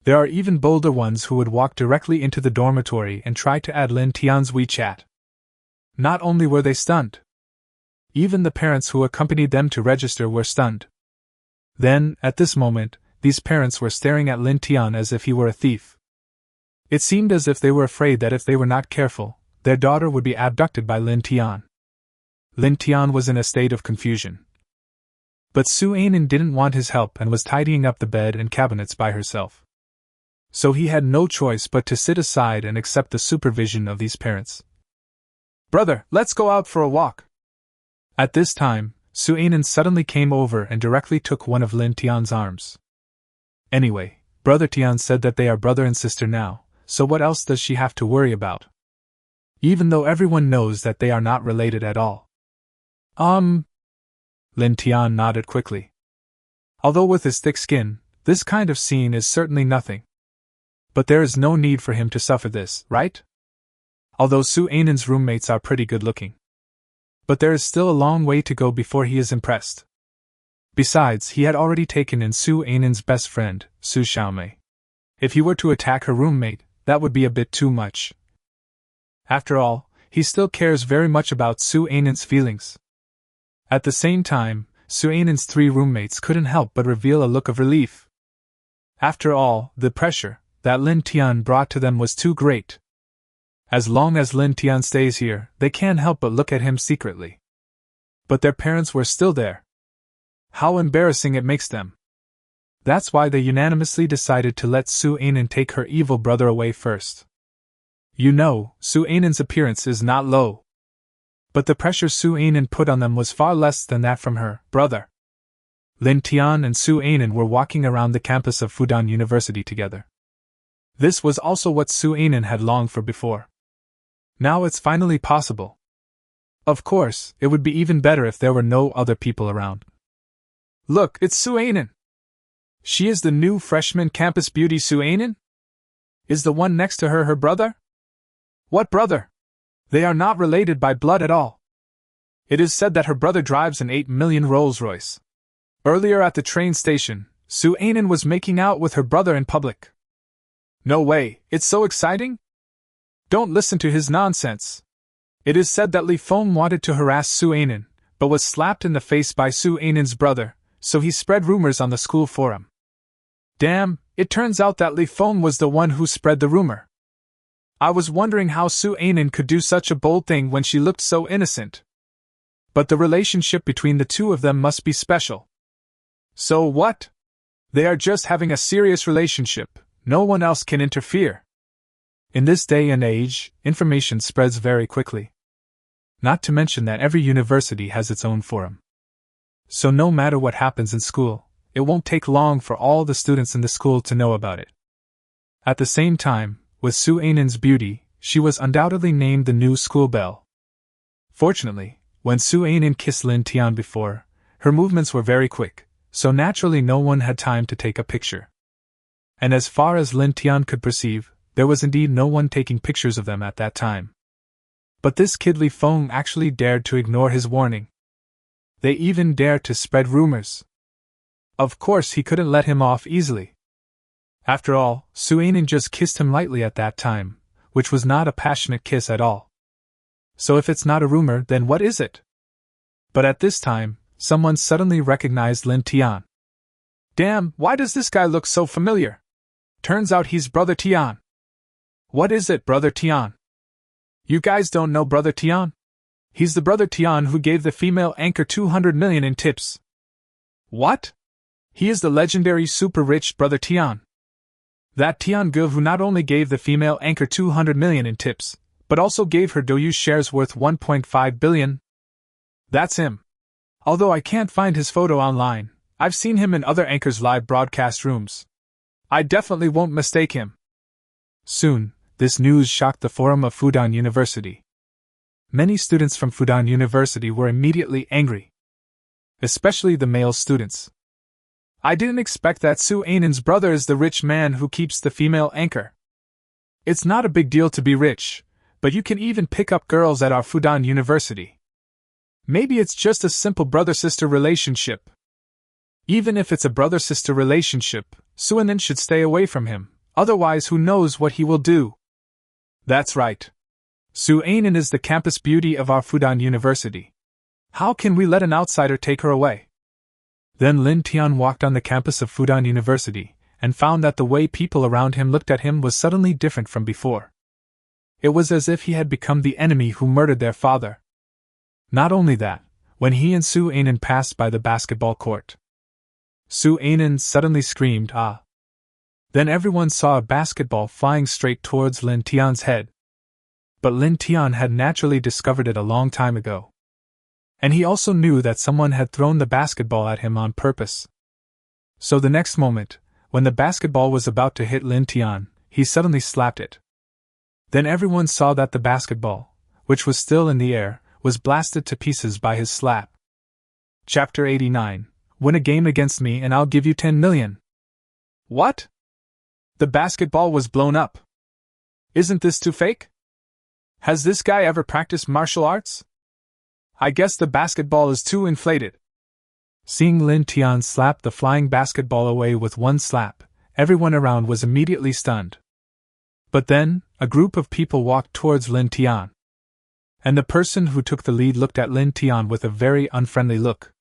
There are even bolder ones who would walk directly into the dormitory and try to add Lin Tian's WeChat. Not only were they stunned, even the parents who accompanied them to register were stunned. Then, at this moment, these parents were staring at Lin Tian as if he were a thief. It seemed as if they were afraid that if they were not careful, their daughter would be abducted by Lin Tian. Lin Tian was in a state of confusion. But Su Anan didn't want his help and was tidying up the bed and cabinets by herself. So he had no choice but to sit aside and accept the supervision of these parents. "Brother, let's go out for a walk." At this time, Su Anan suddenly came over and directly took one of Lin Tian's arms. Anyway, Brother Tian said that they are brother and sister now, so what else does she have to worry about? Even though everyone knows that they are not related at all. Lin Tian nodded quickly. Although with his thick skin, this kind of scene is certainly nothing. But there is no need for him to suffer this, right? Although Su Anan's roommates are pretty good looking. But there is still a long way to go before he is impressed. Besides, he had already taken in Su Anan's best friend, Su Xiaomei. If he were to attack her roommate, that would be a bit too much. After all, he still cares very much about Su Anan's feelings. At the same time, Su Anan's 3 roommates couldn't help but reveal a look of relief. After all, the pressure that Lin Tian brought to them was too great. As long as Lin Tian stays here, they can't help but look at him secretly. But their parents were still there. How embarrassing it makes them. That's why they unanimously decided to let Su Anan take her evil brother away first. You know, Su Anan's appearance is not low. But the pressure Su Anan put on them was far less than that from her brother. Lin Tian and Su Anan were walking around the campus of Fudan University together. This was also what Su Anan had longed for before. Now it's finally possible. Of course, it would be even better if there were no other people around. Look, it's Su Anan! She is the new freshman campus beauty. Su Anan? Is the one next to her her brother? What brother? They are not related by blood at all. It is said that her brother drives an 8 million Rolls-Royce. Earlier at the train station, Su Anan was making out with her brother in public. No way, it's so exciting? Don't listen to his nonsense. It is said that Li Feng wanted to harass Su Anan, but was slapped in the face by Su Anan's brother, so he spread rumors on the school forum. Damn, it turns out that Li Feng was the one who spread the rumor. I was wondering how Su Anan could do such a bold thing when she looked so innocent. But the relationship between the two of them must be special. So what? They are just having a serious relationship, no one else can interfere. In this day and age, information spreads very quickly. Not to mention that every university has its own forum. So no matter what happens in school, it won't take long for all the students in the school to know about it. At the same time, with Su Anan's beauty, she was undoubtedly named the new school belle. Fortunately, when Su Anan kissed Lin Tian before, her movements were very quick, so naturally no one had time to take a picture. And as far as Lin Tian could perceive, there was indeed no one taking pictures of them at that time. But this kid Li Feng actually dared to ignore his warning. They even dared to spread rumors. Of course he couldn't let him off easily. After all, Su Anan just kissed him lightly at that time, which was not a passionate kiss at all. So if it's not a rumor, then what is it? But at this time, someone suddenly recognized Lin Tian. Damn, why does this guy look so familiar? Turns out he's Brother Tian. What is it, Brother Tian? You guys don't know Brother Tian? He's the Brother Tian who gave the female anchor 200 million in tips. What? He is the legendary super-rich Brother Tian. That Tian Ge who not only gave the female anchor 200 million in tips, but also gave her Douyu shares worth 1.5 billion. That's him. Although I can't find his photo online, I've seen him in other anchors' live broadcast rooms. I definitely won't mistake him. Soon, this news shocked the forum of Fudan University. Many students from Fudan University were immediately angry. Especially the male students. I didn't expect that Su Anan's brother is the rich man who keeps the female anchor. It's not a big deal to be rich, but you can even pick up girls at our Fudan University. Maybe it's just a simple brother-sister relationship. Even if it's a brother-sister relationship, Su Anan should stay away from him, otherwise who knows what he will do. That's right. Su Anan is the campus beauty of our Fudan University. How can we let an outsider take her away? Then Lin Tian walked on the campus of Fudan University, and found that the way people around him looked at him was suddenly different from before. It was as if he had become the enemy who murdered their father. Not only that, when he and Su Anan passed by the basketball court, Su Anan suddenly screamed, "Ah!" Then everyone saw a basketball flying straight towards Lin Tian's head. But Lin Tian had naturally discovered it a long time ago. And he also knew that someone had thrown the basketball at him on purpose. So the next moment, when the basketball was about to hit Lin Tian, he suddenly slapped it. Then everyone saw that the basketball, which was still in the air, was blasted to pieces by his slap. Chapter 89. Win a game against me and I'll give you 10 million. What? The basketball was blown up. Isn't this too fake? Has this guy ever practiced martial arts? I guess the basketball is too inflated. Seeing Lin Tian slap the flying basketball away with one slap, everyone around was immediately stunned. But then, a group of people walked towards Lin Tian. And the person who took the lead looked at Lin Tian with a very unfriendly look.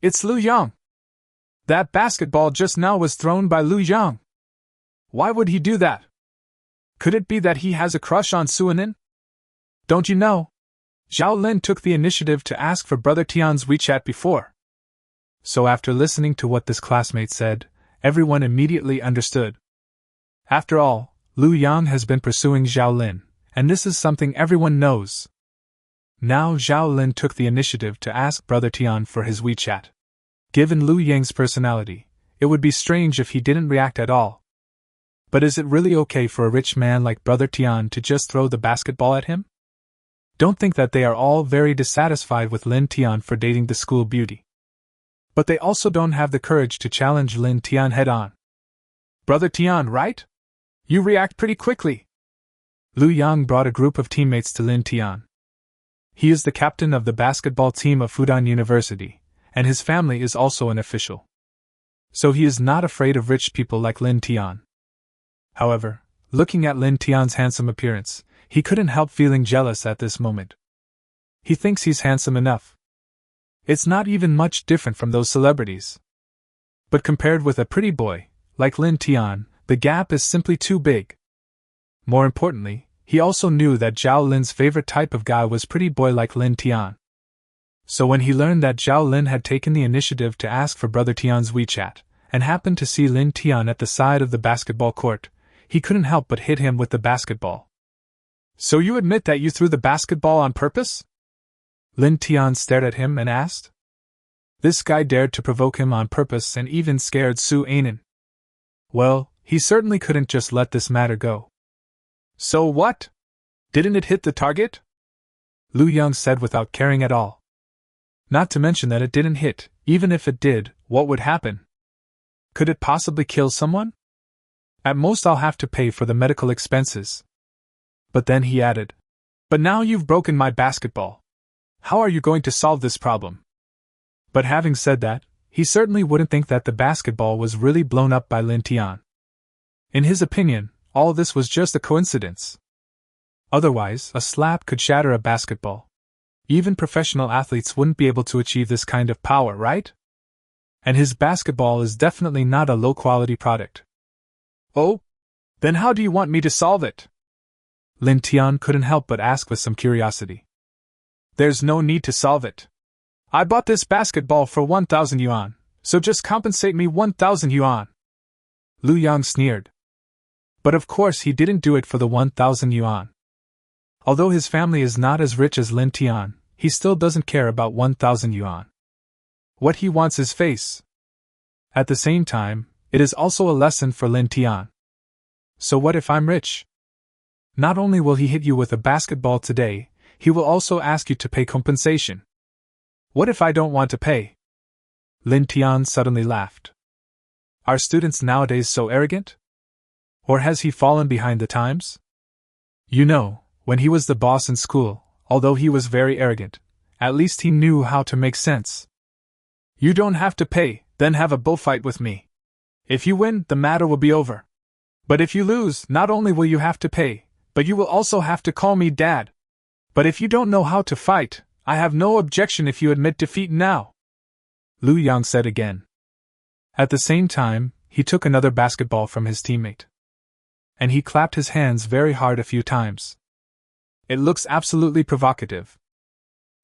It's Lu Yang! That basketball just now was thrown by Lu Yang. Why would he do that? Could it be that he has a crush on Su Anan? Don't you know? Zhao Lin took the initiative to ask for Brother Tian's WeChat before. So after listening to what this classmate said, everyone immediately understood. After all, Lu Yang has been pursuing Zhao Lin, and this is something everyone knows. Now Zhao Lin took the initiative to ask Brother Tian for his WeChat. Given Lu Yang's personality, it would be strange if he didn't react at all. But is it really okay for a rich man like Brother Tian to just throw the basketball at him? Don't think that they are all very dissatisfied with Lin Tian for dating the school beauty. But they also don't have the courage to challenge Lin Tian head-on. Brother Tian, right? You react pretty quickly. Lu Yang brought a group of teammates to Lin Tian. He is the captain of the basketball team of Fudan University, and his family is also an official. So he is not afraid of rich people like Lin Tian. However, looking at Lin Tian's handsome appearance, he couldn't help feeling jealous at this moment. He thinks he's handsome enough. It's not even much different from those celebrities. But compared with a pretty boy, like Lin Tian, the gap is simply too big. More importantly, he also knew that Zhao Lin's favorite type of guy was pretty boy like Lin Tian. So when he learned that Zhao Lin had taken the initiative to ask for Brother Tian's WeChat, and happened to see Lin Tian at the side of the basketball court, he couldn't help but hit him with the basketball. So you admit that you threw the basketball on purpose? Lin Tian stared at him and asked. This guy dared to provoke him on purpose and even scared Su Anan. Well, he certainly couldn't just let this matter go. So what? Didn't it hit the target? Lu Yang said without caring at all. Not to mention that it didn't hit. Even if it did, what would happen? Could it possibly kill someone? At most I'll have to pay for the medical expenses. But then he added, but now you've broken my basketball. How are you going to solve this problem? But having said that, he certainly wouldn't think that the basketball was really blown up by Lin Tian. In his opinion, all this was just a coincidence. Otherwise, a slap could shatter a basketball. Even professional athletes wouldn't be able to achieve this kind of power, right? And his basketball is definitely not a low-quality product. Oh? Then how do you want me to solve it? Lin Tian couldn't help but ask with some curiosity. There's no need to solve it. I bought this basketball for 1,000 yuan, so just compensate me 1,000 yuan. Lu Yang sneered. But of course he didn't do it for the 1,000 yuan. Although his family is not as rich as Lin Tian, he still doesn't care about 1,000 yuan. What he wants is face. At the same time, it is also a lesson for Lin Tian. So what if I'm rich? Not only will he hit you with a basketball today, he will also ask you to pay compensation. What if I don't want to pay? Lin Tian suddenly laughed. Are students nowadays so arrogant? Or has he fallen behind the times? You know, when he was the boss in school, although he was very arrogant, at least he knew how to make sense. You don't have to pay, then have a bullfight with me. If you win, the matter will be over. But if you lose, not only will you have to pay, but you will also have to call me Dad. But if you don't know how to fight, I have no objection if you admit defeat now. Lu Yang said again. At the same time, he took another basketball from his teammate. And he clapped his hands very hard a few times. It looks absolutely provocative.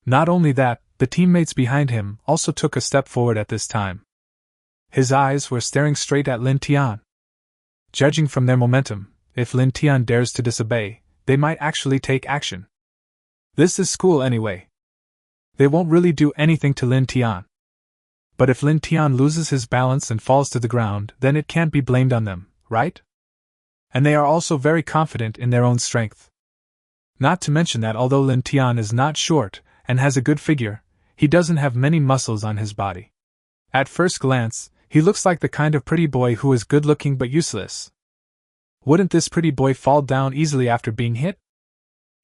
Not only that, the teammates behind him also took a step forward at this time. His eyes were staring straight at Lin Tian. Judging from their momentum, if Lin Tian dares to disobey, they might actually take action. This is school anyway. They won't really do anything to Lin Tian. But if Lin Tian loses his balance and falls to the ground, then it can't be blamed on them, right? And they are also very confident in their own strength. Not to mention that although Lin Tian is not short and has a good figure, he doesn't have many muscles on his body. At first glance, he looks like the kind of pretty boy who is good-looking but useless. Wouldn't this pretty boy fall down easily after being hit?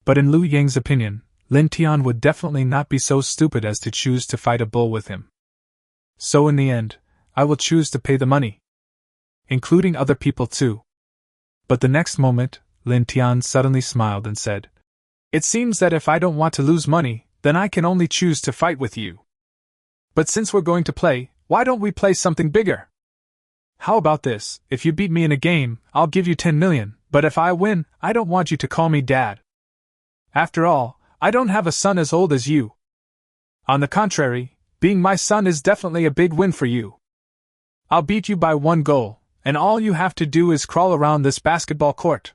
But in Liu Yang's opinion, Lin Tian would definitely not be so stupid as to choose to fight a bull with him. So in the end, I will choose to pay the money. Including other people too. But the next moment, Lin Tian suddenly smiled and said, "It seems that if I don't want to lose money, then I can only choose to fight with you. But since we're going to play, why don't we play something bigger? How about this, if you beat me in a game, I'll give you 10 million, but if I win, I don't want you to call me Dad. After all, I don't have a son as old as you. On the contrary, being my son is definitely a big win for you. I'll beat you by 1 goal, and all you have to do is crawl around this basketball court."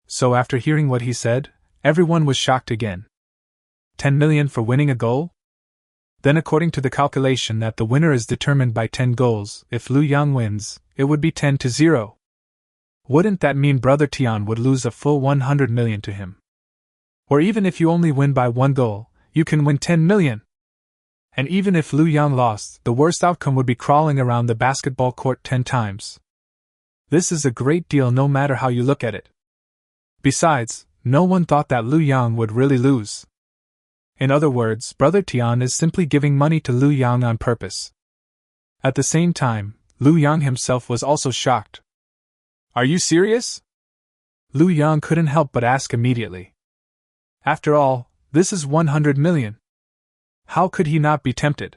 So after hearing what he said, everyone was shocked again. 10 million for winning a goal? Then according to the calculation that the winner is determined by 10 goals, if Liu Yang wins, it would be 10-0. Wouldn't that mean Brother Tian would lose a full 100 million to him? Or even if you only win by 1 goal, you can win 10 million. And even if Liu Yang lost, the worst outcome would be crawling around the basketball court 10 times. This is a great deal no matter how you look at it. Besides, no one thought that Liu Yang would really lose. In other words, Brother Tian is simply giving money to Liu Yang on purpose. At the same time, Liu Yang himself was also shocked. "Are you serious?" Liu Yang couldn't help but ask immediately. After all, this is 100 million. How could he not be tempted?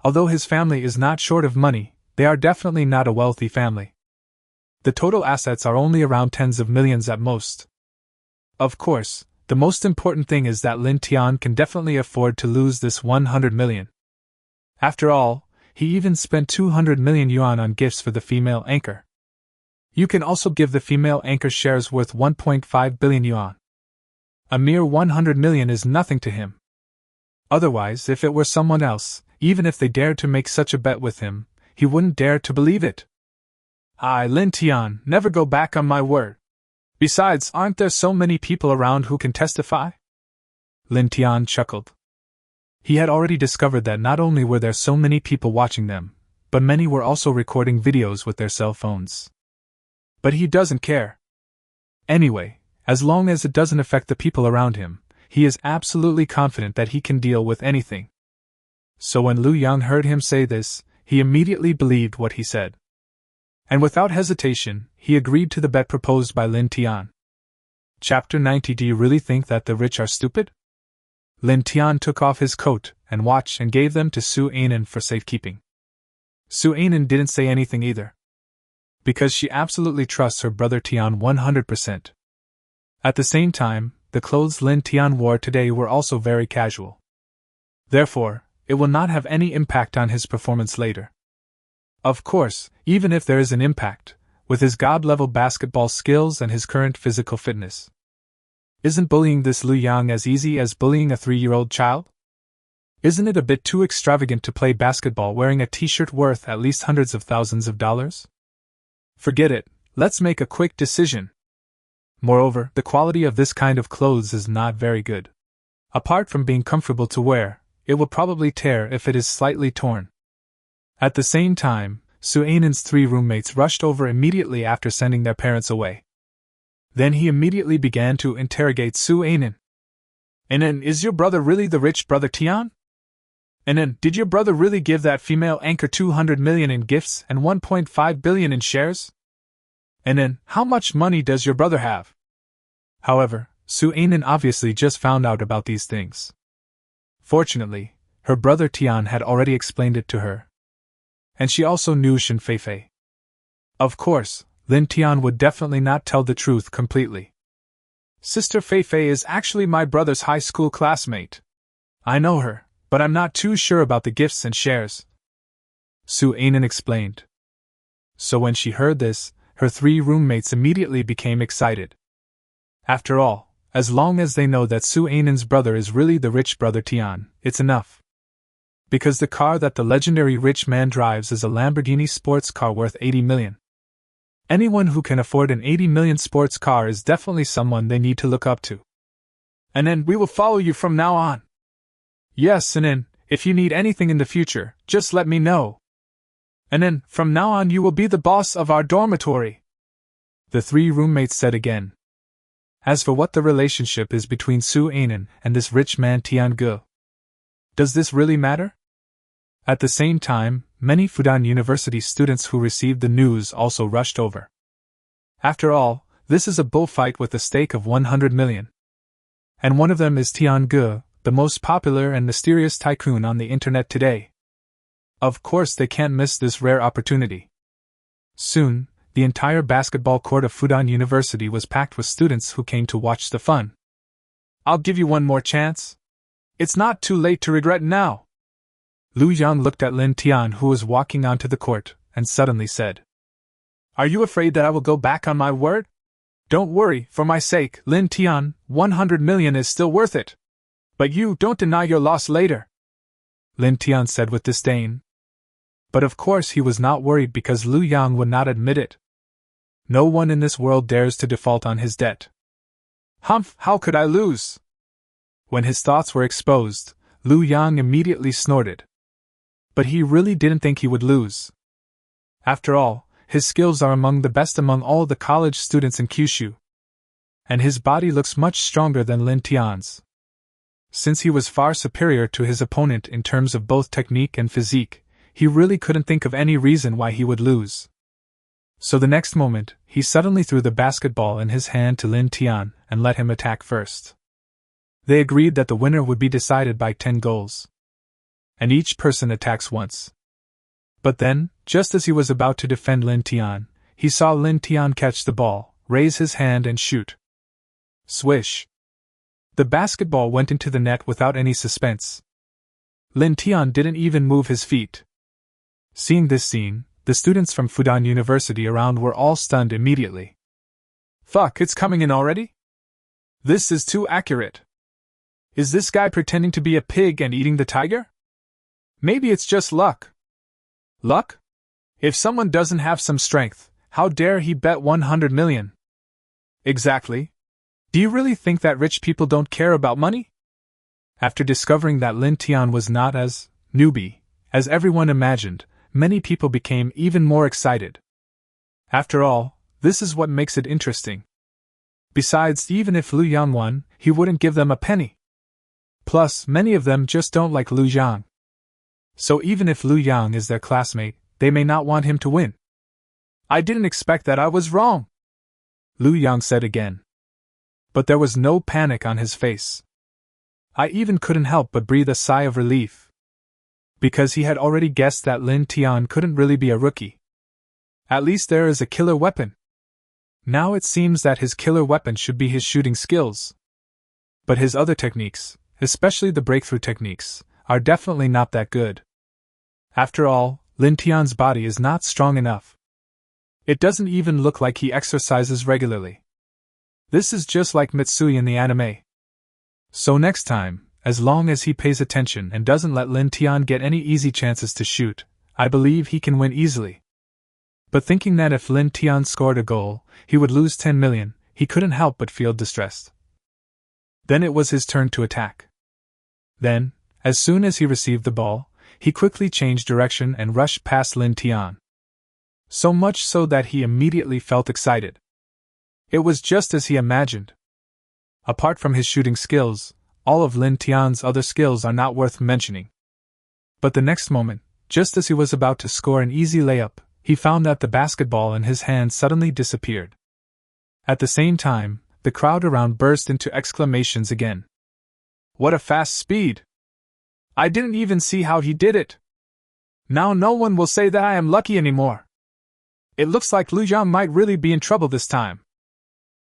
Although his family is not short of money, they are definitely not a wealthy family. The total assets are only around tens of millions at most. Of course, the most important thing is that Lin Tian can definitely afford to lose this 100 million. After all, he even spent 200 million yuan on gifts for the female anchor. You can also give the female anchor shares worth 1.5 billion yuan. A mere 100 million is nothing to him. Otherwise, if it were someone else, even if they dared to make such a bet with him, he wouldn't dare to believe it. I, Lin Tian, never go back on my word. Besides, aren't there so many people around who can testify? Lin Tian chuckled. He had already discovered that not only were there so many people watching them, but many were also recording videos with their cell phones. But he doesn't care. Anyway, as long as it doesn't affect the people around him, he is absolutely confident that he can deal with anything. So when Liu Yang heard him say this, he immediately believed what he said. And without hesitation, he agreed to the bet proposed by Lin Tian. Chapter 90. Do you really think that the rich are stupid? Lin Tian took off his coat and watch and gave them to Su Anan for safekeeping. Su Anan didn't say anything either, because she absolutely trusts her brother Tian 100%. At the same time, the clothes Lin Tian wore today were also very casual. Therefore, it will not have any impact on his performance later. Of course, even if there is an impact, with his god-level basketball skills and his current physical fitness. Isn't bullying this Liu Yang as easy as bullying a 3-year-old child? Isn't it a bit too extravagant to play basketball wearing a t-shirt worth at least hundreds of thousands of dollars? Forget it, let's make a quick decision. Moreover, the quality of this kind of clothes is not very good. Apart from being comfortable to wear, it will probably tear if it is slightly torn. At the same time, Su Anan's 3 roommates rushed over immediately after sending their parents away. Then he immediately began to interrogate Su Anan. "Anan, is your brother really the rich brother Tian? Anan, did your brother really give that female anchor 200 million in gifts and 1.5 billion in shares? Anan, how much money does your brother have?" However, Su Anan obviously just found out about these things. Fortunately, her brother Tian had already explained it to her. And she also knew Shen Feifei. Of course, Lin Tian would definitely not tell the truth completely. "Sister Feifei is actually my brother's high school classmate. I know her, but I'm not too sure about the gifts and shares, Su Anan explained. So when she heard this, her 3 roommates immediately became excited. After all, as long as they know that Su Anan's brother is really the rich brother Tian, it's enough. Because the car that the legendary rich man drives is a Lamborghini sports car worth 80 million. Anyone who can afford an 80 million sports car is definitely someone they need to look up to. And then we will follow you from now on. Yes, and then, if you need anything in the future, just let me know. And then, from now on you will be the boss of our dormitory, the 3 roommates said again. As for what the relationship is between Su Anan and this rich man Tian Ge, does this really matter? At the same time, many Fudan University students who received the news also rushed over. After all, this is a bullfight with a stake of 100 million. And one of them is Tian Ge, the most popular and mysterious tycoon on the internet today. Of course they can't miss this rare opportunity. Soon, the entire basketball court of Fudan University was packed with students who came to watch the fun. I'll give you one more chance. It's not too late to regret now. Lu Yang looked at Lin Tian, who was walking onto the court, and suddenly said, Are you afraid that I will go back on my word? Don't worry, for my sake, Lin Tian, 100 million is still worth it. But you don't deny your loss later, Lin Tian said with disdain. But of course he was not worried because Lu Yang would not admit it. No one in this world dares to default on his debt. Humph, how could I lose? When his thoughts were exposed, Lu Yang immediately snorted. But he really didn't think he would lose. After all, his skills are among the best among all the college students in Kyushu. And his body looks much stronger than Lin Tian's. Since he was far superior to his opponent in terms of both technique and physique, he really couldn't think of any reason why he would lose. So the next moment, he suddenly threw the basketball in his hand to Lin Tian and let him attack first. They agreed that the winner would be decided by 10 goals. And each person attacks once. But then, just as he was about to defend Lin Tian, he saw Lin Tian catch the ball, raise his hand and shoot. Swish! The basketball went into the net without any suspense. Lin Tian didn't even move his feet. Seeing this scene, the students from Fudan University around were all stunned immediately. Fuck, it's coming in already? This is too accurate. Is this guy pretending to be a pig and eating the tiger? Maybe it's just luck. Luck? If someone doesn't have some strength, how dare he bet 100 million? Exactly. Do you really think that rich people don't care about money? After discovering that Lin Tian was not as newbie as everyone imagined, many people became even more excited. After all, this is what makes it interesting. Besides, even if Lu Yang won, he wouldn't give them a penny. Plus, many of them just don't like Lu Yang. So even if Lu Yang is their classmate, they may not want him to win. I didn't expect that. I was wrong, Lu Yang said again. But there was no panic on his face. I even couldn't help but breathe a sigh of relief. Because he had already guessed that Lin Tian couldn't really be a rookie. At least there is a killer weapon. Now it seems that his killer weapon should be his shooting skills. But his other techniques, especially the breakthrough techniques, are definitely not that good. After all, Lin Tian's body is not strong enough. It doesn't even look like he exercises regularly. This is just like Mitsui in the anime. So next time, as long as he pays attention and doesn't let Lin Tian get any easy chances to shoot, I believe he can win easily. But thinking that if Lin Tian scored a goal, he would lose 10 million, he couldn't help but feel distressed. Then it was his turn to attack. Then, as soon as he received the ball, he quickly changed direction and rushed past Lin Tian. So much so that he immediately felt excited. It was just as he imagined. Apart from his shooting skills, all of Lin Tian's other skills are not worth mentioning. But the next moment, just as he was about to score an easy layup, he found that the basketball in his hand suddenly disappeared. At the same time, the crowd around burst into exclamations again. What a fast speed! I didn't even see how he did it! Now no one will say that I am lucky anymore. It looks like Lu Yang might really be in trouble this time.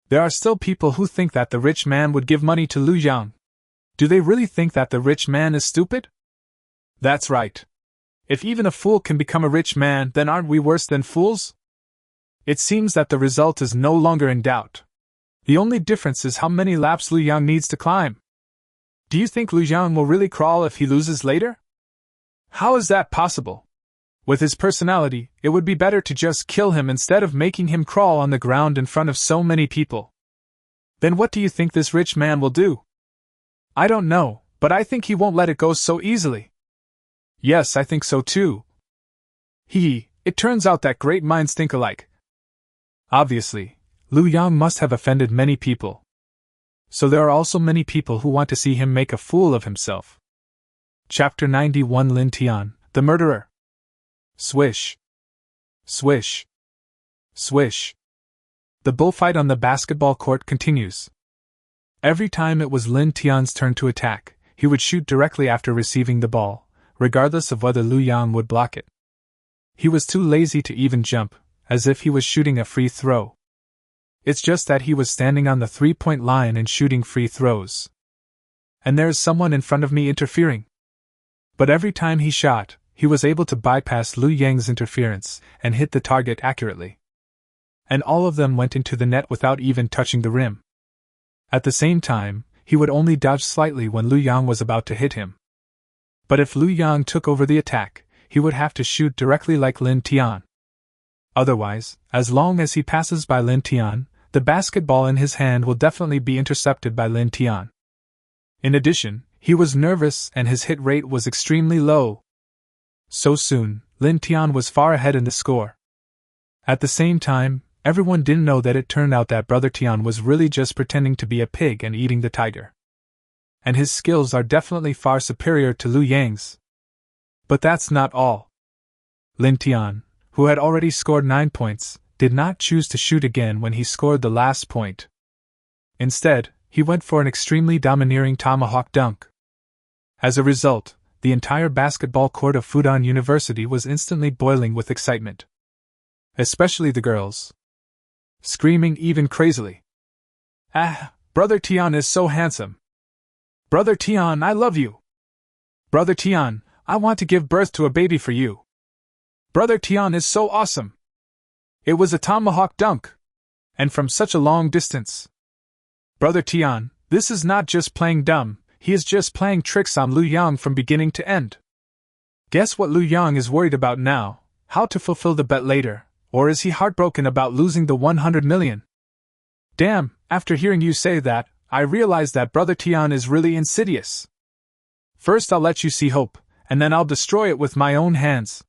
There are still people who think that the rich man would give money to Lu Yang. Do they really think that the rich man is stupid? That's right. If even a fool can become a rich man, then aren't we worse than fools? It seems that the result is no longer in doubt. The only difference is how many laps Lu Yang needs to climb. Do you think Lu Yang will really crawl if he loses later? How is that possible? With his personality, it would be better to just kill him instead of making him crawl on the ground in front of so many people. Then what do you think this rich man will do? I don't know, but I think he won't let it go so easily. Yes, I think so too. It turns out that great minds think alike. Obviously, Lu Yang must have offended many people. So there are also many people who want to see him make a fool of himself. Chapter 91 Lin Tian, the Murderer. Swish. Swish. Swish. The bullfight on the basketball court continues. Every time it was Lin Tian's turn to attack, he would shoot directly after receiving the ball, regardless of whether Lu Yang would block it. He was too lazy to even jump, as if he was shooting a free throw. It's just that he was standing on the three-point line and shooting free throws. And there's someone in front of me interfering. But every time he shot, he was able to bypass Lu Yang's interference and hit the target accurately. And all of them went into the net without even touching the rim. At the same time, he would only dodge slightly when Lu Yang was about to hit him. But if Lu Yang took over the attack, he would have to shoot directly like Lin Tian. Otherwise, as long as he passes by Lin Tian, the basketball in his hand will definitely be intercepted by Lin Tian. In addition, he was nervous and his hit rate was extremely low. So soon, Lin Tian was far ahead in the score. At the same time, everyone didn't know that it turned out that Brother Tian was really just pretending to be a pig and eating the tiger. And his skills are definitely far superior to Lu Yang's. But that's not all. Lin Tian, who had already scored 9 points, did not choose to shoot again when he scored the last point. Instead, he went for an extremely domineering tomahawk dunk. As a result, the entire basketball court of Fudan University was instantly boiling with excitement. Especially the girls. Screaming even crazily. "Ah, Brother Tian is so handsome! Brother Tian, I love you! Brother Tian, I want to give birth to a baby for you! Brother Tian is so awesome! It was a tomahawk dunk! And from such a long distance! Brother Tian, this is not just playing dumb, he is just playing tricks on Lu Yang from beginning to end. Guess what Lu Yang is worried about now, how to fulfill the bet later, or is he heartbroken about losing the 100 million? Damn, after hearing you say that, I realize that Brother Tian is really insidious. First I'll let you see hope, and then I'll destroy it with my own hands.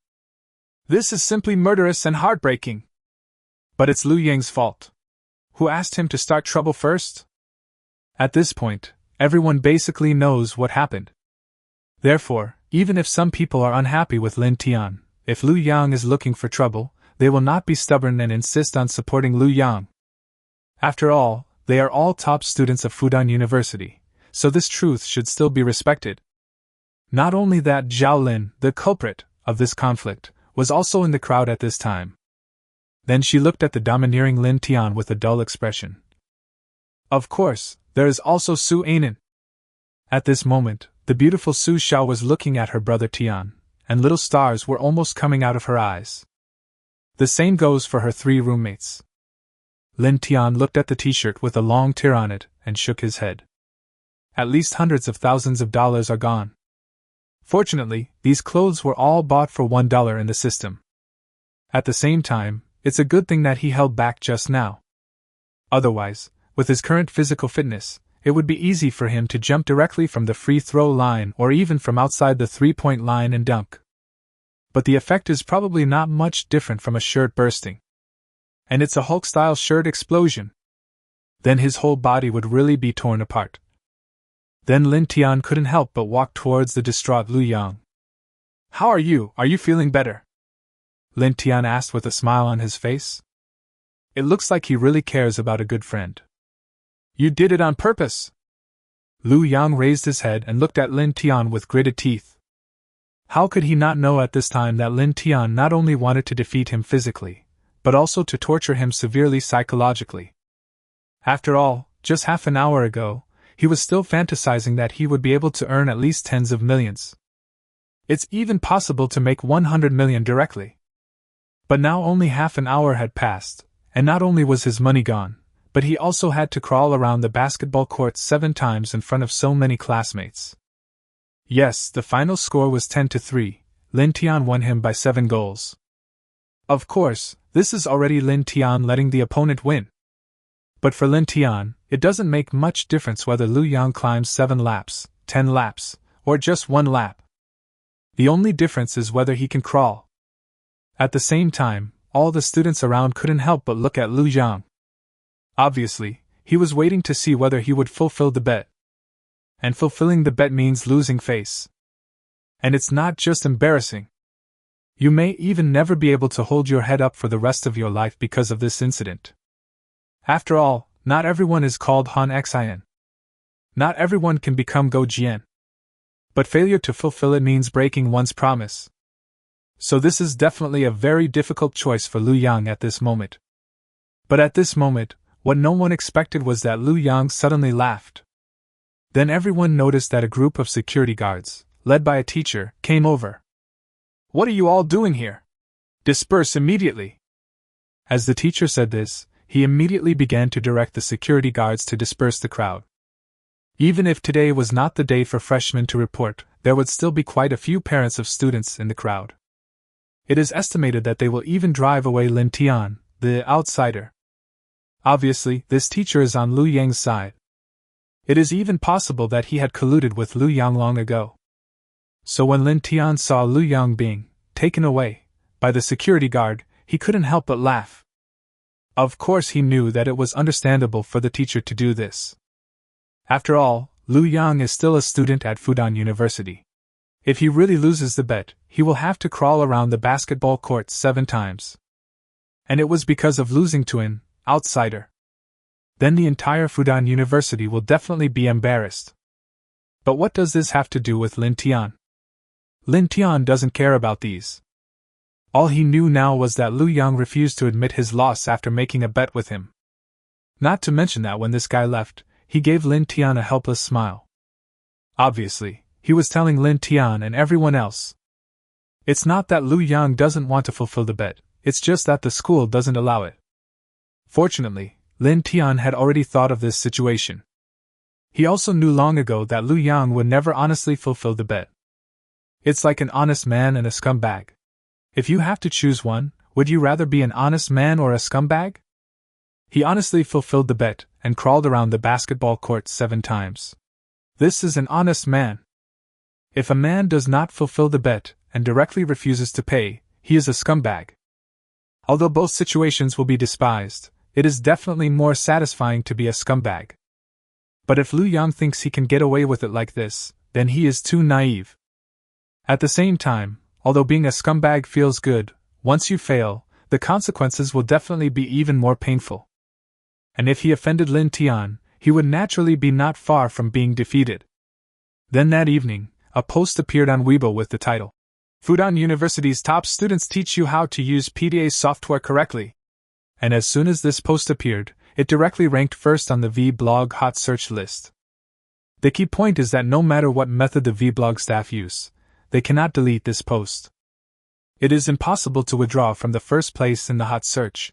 This is simply murderous and heartbreaking. But it's Lu Yang's fault. Who asked him to start trouble first? At this point, everyone basically knows what happened. Therefore, even if some people are unhappy with Lin Tian, if Lu Yang is looking for trouble, they will not be stubborn and insist on supporting Lu Yang. After all, they are all top students of Fudan University, so this truth should still be respected. Not only that, Zhao Lin, the culprit of this conflict, was also in the crowd at this time. Then she looked at the domineering Lin Tian with a dull expression. Of course, there is also Su Anan. At this moment, the beautiful Su Xiao was looking at her brother Tian, and little stars were almost coming out of her eyes. The same goes for her 3 roommates. Lin Tian looked at the t-shirt with a long tear on it and shook his head. At least hundreds of thousands of dollars are gone. Fortunately, these clothes were all bought for $1 in the system. At the same time, it's a good thing that he held back just now. Otherwise, with his current physical fitness, it would be easy for him to jump directly from the free throw line or even from outside the three-point line and dunk. But the effect is probably not much different from a shirt bursting. And it's a Hulk-style shirt explosion. Then his whole body would really be torn apart. Then Lin Tian couldn't help but walk towards the distraught Lu Yang. "How are you? Are you feeling better?" Lin Tian asked with a smile on his face. It looks like he really cares about a good friend. "You did it on purpose." Lu Yang raised his head and looked at Lin Tian with gritted teeth. How could he not know at this time that Lin Tian not only wanted to defeat him physically, but also to torture him severely psychologically? After all, just half an hour ago, he was still fantasizing that he would be able to earn at least tens of millions. It's even possible to make 100 million directly. But now only half an hour had passed, and not only was his money gone, but he also had to crawl around the basketball court 7 times in front of so many classmates. Yes, the final score was 10-3, Lin Tian won him by 7 goals. Of course, this is already Lin Tian letting the opponent win. But for Lin Tian, it doesn't make much difference whether Lu Yang climbs 7 laps, 10 laps, or just 1 lap. The only difference is whether he can crawl. At the same time, all the students around couldn't help but look at Lu Yang. Obviously, he was waiting to see whether he would fulfill the bet. And fulfilling the bet means losing face. And it's not just embarrassing. You may even never be able to hold your head up for the rest of your life because of this incident. After all, not everyone is called Han Xin. Not everyone can become Go Jian. But failure to fulfill it means breaking one's promise. So this is definitely a very difficult choice for Lu Yang at this moment. But at this moment, what no one expected was that Lu Yang suddenly laughed. Then everyone noticed that a group of security guards, led by a teacher, came over. "What are you all doing here? Disperse immediately." As the teacher said this, he immediately began to direct the security guards to disperse the crowd. Even if today was not the day for freshmen to report, there would still be quite a few parents of students in the crowd. It is estimated that they will even drive away Lin Tian, the outsider. Obviously, this teacher is on Lu Yang's side. It is even possible that he had colluded with Lu Yang long ago. So when Lin Tian saw Lu Yang being taken away by the security guard, he couldn't help but laugh. Of course he knew that it was understandable for the teacher to do this. After all, Lu Yang is still a student at Fudan University. If he really loses the bet, he will have to crawl around the basketball court 7 times. And it was because of losing to an outsider. Then the entire Fudan University will definitely be embarrassed. But what does this have to do with Lin Tian? Lin Tian doesn't care about these. All he knew now was that Lu Yang refused to admit his loss after making a bet with him. Not to mention that when this guy left, he gave Lin Tian a helpless smile. Obviously, he was telling Lin Tian and everyone else. It's not that Lu Yang doesn't want to fulfill the bet, it's just that the school doesn't allow it. Fortunately, Lin Tian had already thought of this situation. He also knew long ago that Lu Yang would never honestly fulfill the bet. It's like an honest man and a scumbag. If you have to choose one, would you rather be an honest man or a scumbag? He honestly fulfilled the bet and crawled around the basketball court 7 times. This is an honest man. If a man does not fulfill the bet and directly refuses to pay, he is a scumbag. Although both situations will be despised, it is definitely more satisfying to be a scumbag. But if Lu Yang thinks he can get away with it like this, then he is too naive. At the same time, although being a scumbag feels good, once you fail, the consequences will definitely be even more painful. And if he offended Lin Tian, he would naturally be not far from being defeated. Then that evening, a post appeared on Weibo with the title, "Fudan University's top students teach you how to use PDA software correctly." And as soon as this post appeared, it directly ranked first on the vblog hot search list. The key point is that no matter what method the vblog staff use, they cannot delete this post. It is impossible to withdraw from the first place in the hot search.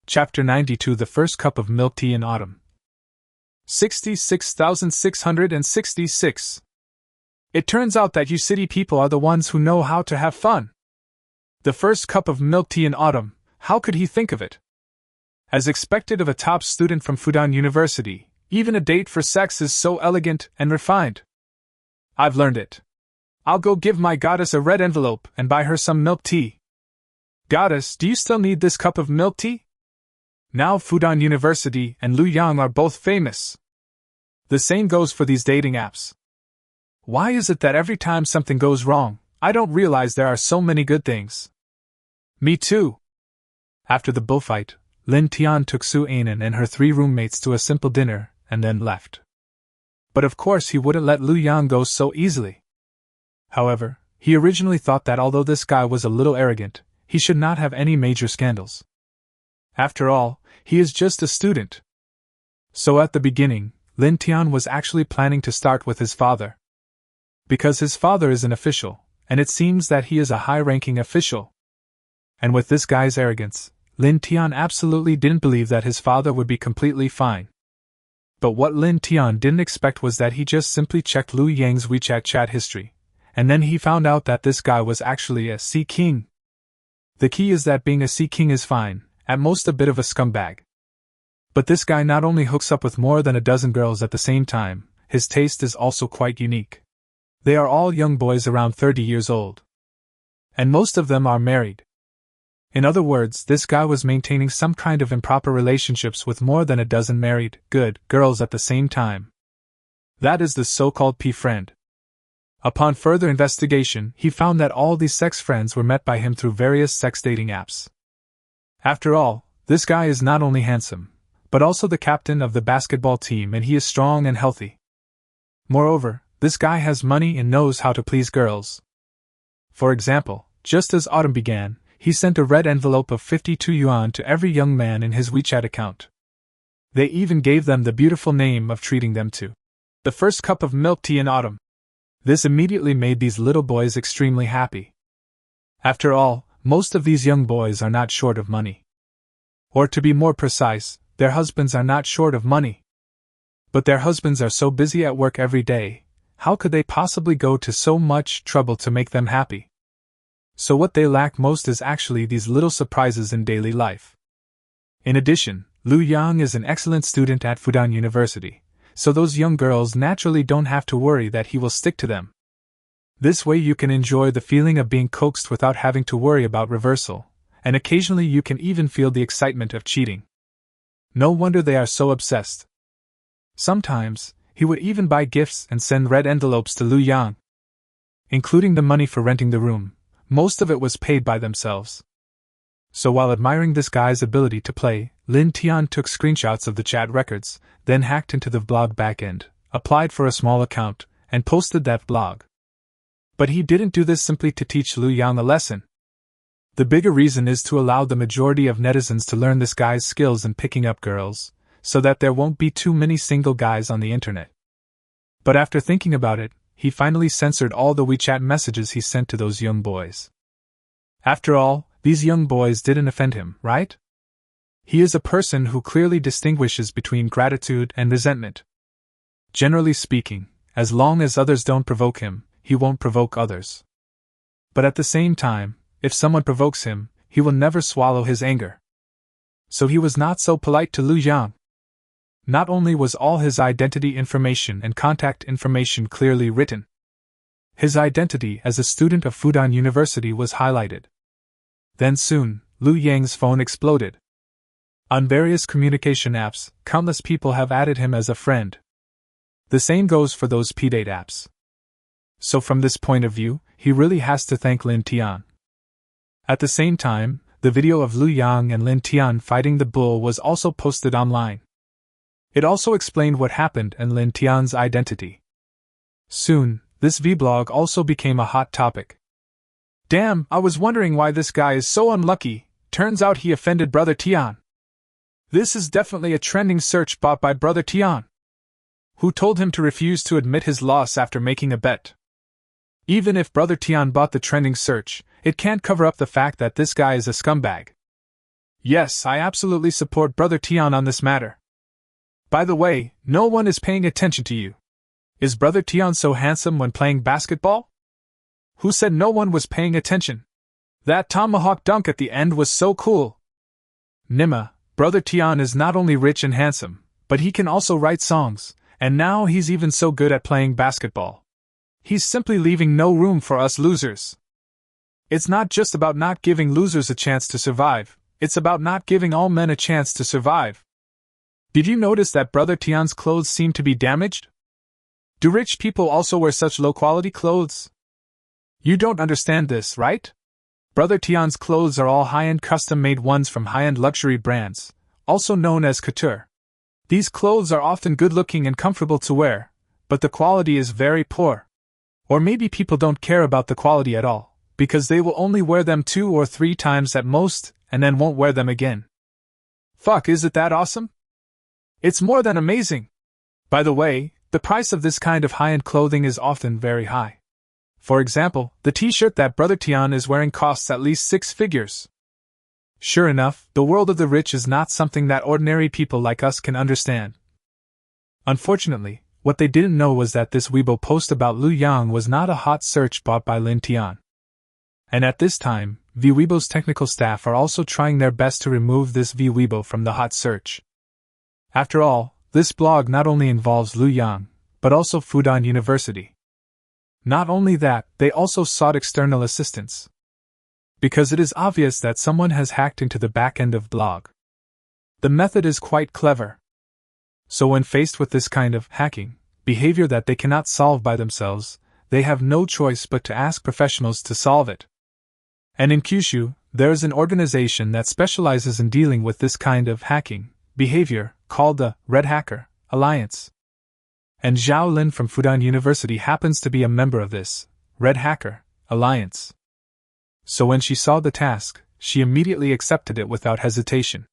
Chapter 92: The First Cup of Milk Tea in Autumn. 66,666. It turns out that you city people are the ones who know how to have fun. The first cup of milk tea in autumn, how could he think of it? As expected of a top student from Fudan University, even a date for sex is so elegant and refined. I've learned it. I'll go give my goddess a red envelope and buy her some milk tea. Goddess, do you still need this cup of milk tea? Now Fudan University and Lu Yang are both famous. The same goes for these dating apps. Why is it that every time something goes wrong, I don't realize there are so many good things? Me too. After the bullfight, Lin Tian took Su Anan and her 3 roommates to a simple dinner, and then left. But of course he wouldn't let Lu Yang go so easily. However, he originally thought that although this guy was a little arrogant, he should not have any major scandals. After all, he is just a student. So at the beginning, Lin Tian was actually planning to start with his father. Because his father is an official, and it seems that he is a high-ranking official. And with this guy's arrogance, Lin Tian absolutely didn't believe that his father would be completely fine. But what Lin Tian didn't expect was that he just simply checked Liu Yang's WeChat chat history, and then he found out that this guy was actually a Sea King. The key is that being a Sea King is fine, at most a bit of a scumbag. But this guy not only hooks up with more than a dozen girls at the same time, his taste is also quite unique. They are all young boys around 30 years old. And most of them are married. In other words, this guy was maintaining some kind of improper relationships with more than a dozen married, good, girls at the same time. That is the so-called P-friend. Upon further investigation, he found that all these sex friends were met by him through various sex dating apps. After all, this guy is not only handsome, but also the captain of the basketball team, and he is strong and healthy. Moreover, this guy has money and knows how to please girls. For example, just as autumn began, he sent a red envelope of 52 yuan to every young man in his WeChat account. They even gave them the beautiful name of treating them to the first cup of milk tea in autumn. This immediately made these little boys extremely happy. After all, most of these young boys are not short of money. Or to be more precise, their husbands are not short of money. But their husbands are so busy at work every day, how could they possibly go to so much trouble to make them happy? So what they lack most is actually these little surprises in daily life. In addition, Liu Yang is an excellent student at Fudan University, so those young girls naturally don't have to worry that he will stick to them. This way you can enjoy the feeling of being coaxed without having to worry about reversal, and occasionally you can even feel the excitement of cheating. No wonder they are so obsessed. Sometimes, he would even buy gifts and send red envelopes to Liu Yang, including the money for renting the room. Most of it was paid by themselves. So while admiring this guy's ability to play, Lin Tian took screenshots of the chat records, then hacked into the blog backend, applied for a small account, and posted that blog. But he didn't do this simply to teach Liu Yang a lesson. The bigger reason is to allow the majority of netizens to learn this guy's skills in picking up girls, so that there won't be too many single guys on the internet. But after thinking about it, he finally censored all the WeChat messages he sent to those young boys. After all, these young boys didn't offend him, right? He is a person who clearly distinguishes between gratitude and resentment. Generally speaking, as long as others don't provoke him, he won't provoke others. But at the same time, if someone provokes him, he will never swallow his anger. So he was not so polite to Liu Yang. Not only was all his identity information and contact information clearly written, his identity as a student of Fudan University was highlighted. Then soon, Liu Yang's phone exploded. On various communication apps, countless people have added him as a friend. The same goes for those P-date apps. So from this point of view, he really has to thank Lin Tian. At the same time, the video of Liu Yang and Lin Tian fighting the bull was also posted online. It also explained what happened and Lin Tian's identity. Soon, this vlog also became a hot topic. Damn, I was wondering why this guy is so unlucky, turns out he offended Brother Tian. This is definitely a trending search bought by Brother Tian, who told him to refuse to admit his loss after making a bet. Even if Brother Tian bought the trending search, it can't cover up the fact that this guy is a scumbag. Yes, I absolutely support Brother Tian on this matter. By the way, no one is paying attention to you. Is Brother Tian so handsome when playing basketball? Who said no one was paying attention? That tomahawk dunk at the end was so cool. Nima, Brother Tian is not only rich and handsome, but he can also write songs, and now he's even so good at playing basketball. He's simply leaving no room for us losers. It's not just about not giving losers a chance to survive, it's about not giving all men a chance to survive. Did you notice that Brother Tian's clothes seem to be damaged? Do rich people also wear such low-quality clothes? You don't understand this, right? Brother Tian's clothes are all high-end custom-made ones from high-end luxury brands, also known as couture. These clothes are often good-looking and comfortable to wear, but the quality is very poor. Or maybe people don't care about the quality at all, because they will only wear them 2 or 3 times at most, and then won't wear them again. Fuck, is it that awesome? It's more than amazing. By the way, the price of this kind of high-end clothing is often very high. For example, the t-shirt that Brother Tian is wearing costs at least 6 figures. Sure enough, the world of the rich is not something that ordinary people like us can understand. Unfortunately, what they didn't know was that this Weibo post about Liu Yang was not a hot search bought by Lin Tian. And at this time, Weibo's technical staff are also trying their best to remove this Weibo from the hot search. After all, this blog not only involves Liu Yang, but also Fudan University. Not only that, they also sought external assistance. Because it is obvious that someone has hacked into the back end of blog. The method is quite clever. So when faced with this kind of hacking behavior that they cannot solve by themselves, they have no choice but to ask professionals to solve it. And in Kyushu, there is an organization that specializes in dealing with this kind of hacking behavior, called the Red Hacker Alliance. And Zhao Lin from Fudan University happens to be a member of this Red Hacker Alliance. So when she saw the task, she immediately accepted it without hesitation.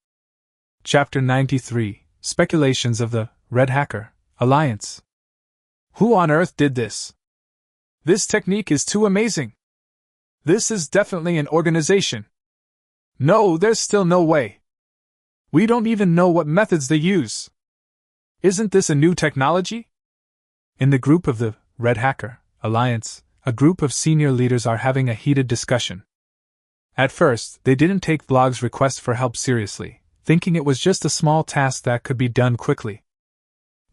Chapter 93, Speculations of the Red Hacker Alliance. Who on earth did this? This technique is too amazing. This is definitely an organization. No, there's still no way. We don't even know what methods they use. Isn't this a new technology? In the group of the Red Hacker Alliance, a group of senior leaders are having a heated discussion. At first, they didn't take Vlog's request for help seriously, thinking it was just a small task that could be done quickly.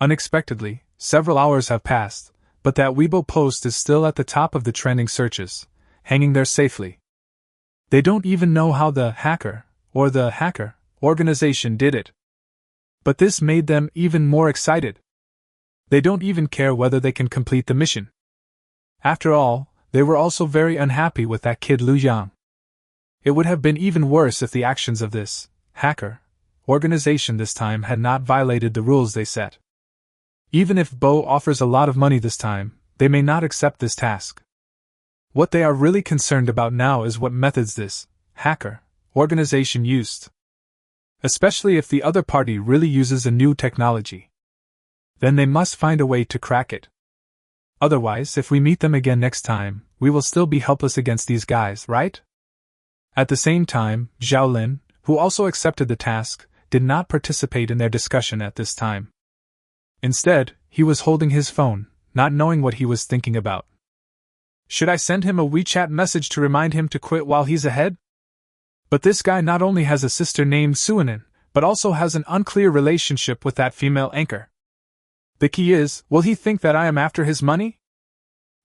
Unexpectedly, several hours have passed, but that Weibo post is still at the top of the trending searches, hanging there safely. They don't even know how the hacker, or the hacker, organization did it. But this made them even more excited. They don't even care whether they can complete the mission. After all, they were also very unhappy with that kid Liu Yang. It would have been even worse if the actions of this hacker organization this time had not violated the rules they set. Even if Bo offers a lot of money this time, they may not accept this task. What they are really concerned about now is what methods this hacker organization used. Especially if the other party really uses a new technology. Then they must find a way to crack it. Otherwise, if we meet them again next time, we will still be helpless against these guys, right? At the same time, Zhao Lin, who also accepted the task, did not participate in their discussion at this time. Instead, he was holding his phone, not knowing what he was thinking about. Should I send him a WeChat message to remind him to quit while he's ahead? But this guy not only has a sister named Su Anan, but also has an unclear relationship with that female anchor. The key is, will he think that I am after his money?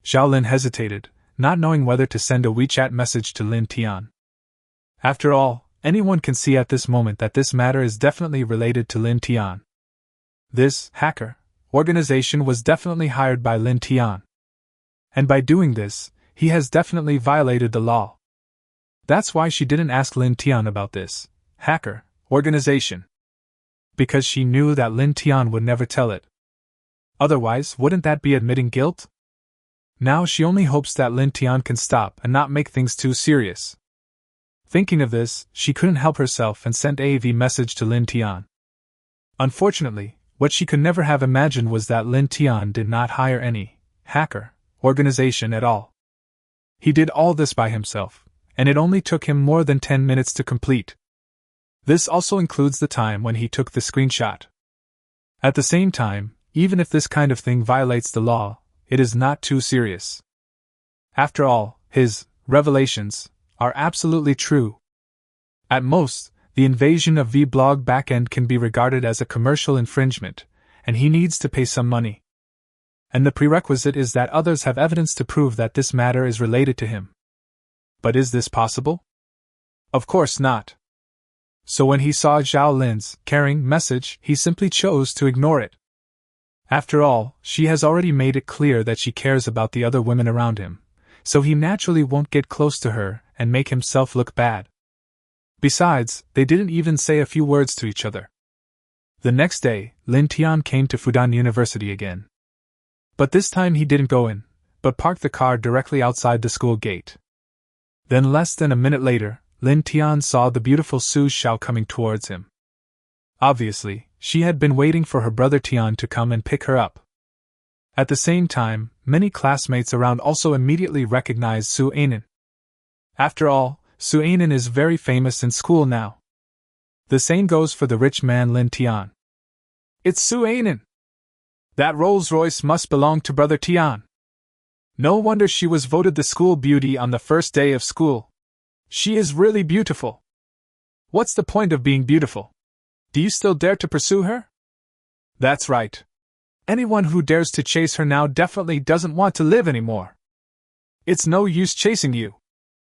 Zhao Lin hesitated, not knowing whether to send a WeChat message to Lin Tian. After all, anyone can see at this moment that this matter is definitely related to Lin Tian. This hacker organization was definitely hired by Lin Tian. And by doing this, he has definitely violated the law. That's why she didn't ask Lin Tian about this hacker organization. Because she knew that Lin Tian would never tell it. Otherwise, wouldn't that be admitting guilt? Now she only hopes that Lin Tian can stop and not make things too serious. Thinking of this, she couldn't help herself and sent a message to Lin Tian. Unfortunately, what she could never have imagined was that Lin Tian did not hire any hacker organization at all. He did all this by himself, and it only took him more than 10 minutes to complete. This also includes the time when he took the screenshot. At the same time, even if this kind of thing violates the law, it is not too serious. After all, his revelations are absolutely true. At most, the invasion of vblog backend can be regarded as a commercial infringement, and he needs to pay some money. And the prerequisite is that others have evidence to prove that this matter is related to him. But is this possible? Of course not. So when he saw Zhao Lin's caring message, he simply chose to ignore it. After all, she has already made it clear that she cares about the other women around him, so he naturally won't get close to her and make himself look bad. Besides, they didn't even say a few words to each other. The next day, Lin Tian came to Fudan University again. But this time he didn't go in, but parked the car directly outside the school gate. Then less than a minute later, Lin Tian saw the beautiful Su Xiao coming towards him. Obviously, she had been waiting for her brother Tian to come and pick her up. At the same time, many classmates around also immediately recognized Su Anan. After all, Su Anan is very famous in school now. The same goes for the rich man Lin Tian. It's Su Anan! That Rolls Royce must belong to brother Tian. No wonder she was voted the school beauty on the first day of school. She is really beautiful. What's the point of being beautiful? Do you still dare to pursue her? That's right. Anyone who dares to chase her now definitely doesn't want to live anymore. It's no use chasing you.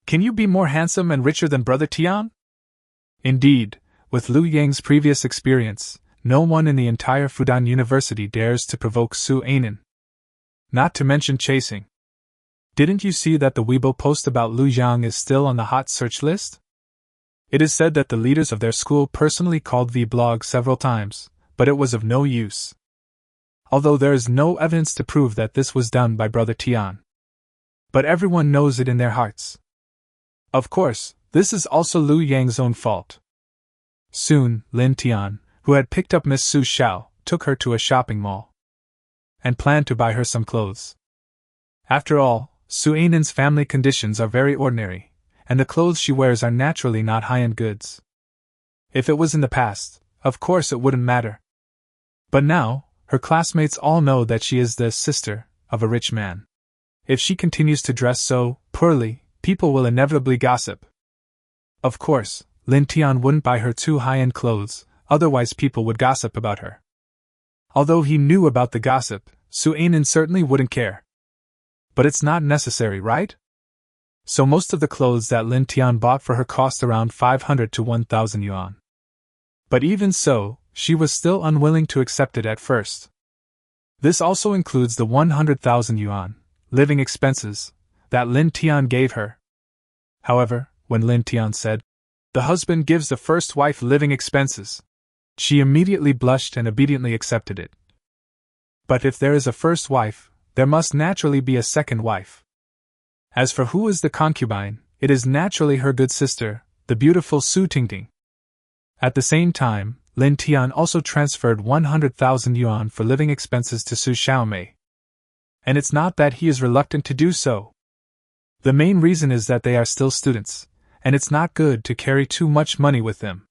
Can you be more handsome and richer than brother Tian? Indeed, with Liu Yang's previous experience, no one in the entire Fudan University dares to provoke Su Anan. Not to mention chasing. Didn't you see that the Weibo post about Liu Yang is still on the hot search list? It is said that the leaders of their school personally called the blog several times, but it was of no use. Although there is no evidence to prove that this was done by brother Tian. But everyone knows it in their hearts. Of course, this is also Liu Yang's own fault. Soon, Lin Tian, who had picked up Miss Su Xiao, took her to a shopping mall and planned to buy her some clothes. After all, Su Anan's family conditions are very ordinary, and the clothes she wears are naturally not high-end goods. If it was in the past, of course it wouldn't matter. But now, her classmates all know that she is the sister of a rich man. If she continues to dress so poorly, people will inevitably gossip. Of course, Lin Tian wouldn't buy her too high-end clothes, otherwise people would gossip about her. Although he knew about the gossip, Su Anan certainly wouldn't care. But it's not necessary, right? So most of the clothes that Lin Tian bought for her cost around 500 to 1,000 yuan. But even so, she was still unwilling to accept it at first. This also includes the 100,000 yuan, living expenses, that Lin Tian gave her. However, when Lin Tian said, "The husband gives the first wife living expenses," she immediately blushed and obediently accepted it. But if there is a first wife, there must naturally be a second wife. As for who is the concubine, it is naturally her good sister, the beautiful Su Tingting. At the same time, Lin Tian also transferred 100,000 yuan for living expenses to Su Xiaomei. And it's not that he is reluctant to do so. The main reason is that they are still students, and it's not good to carry too much money with them.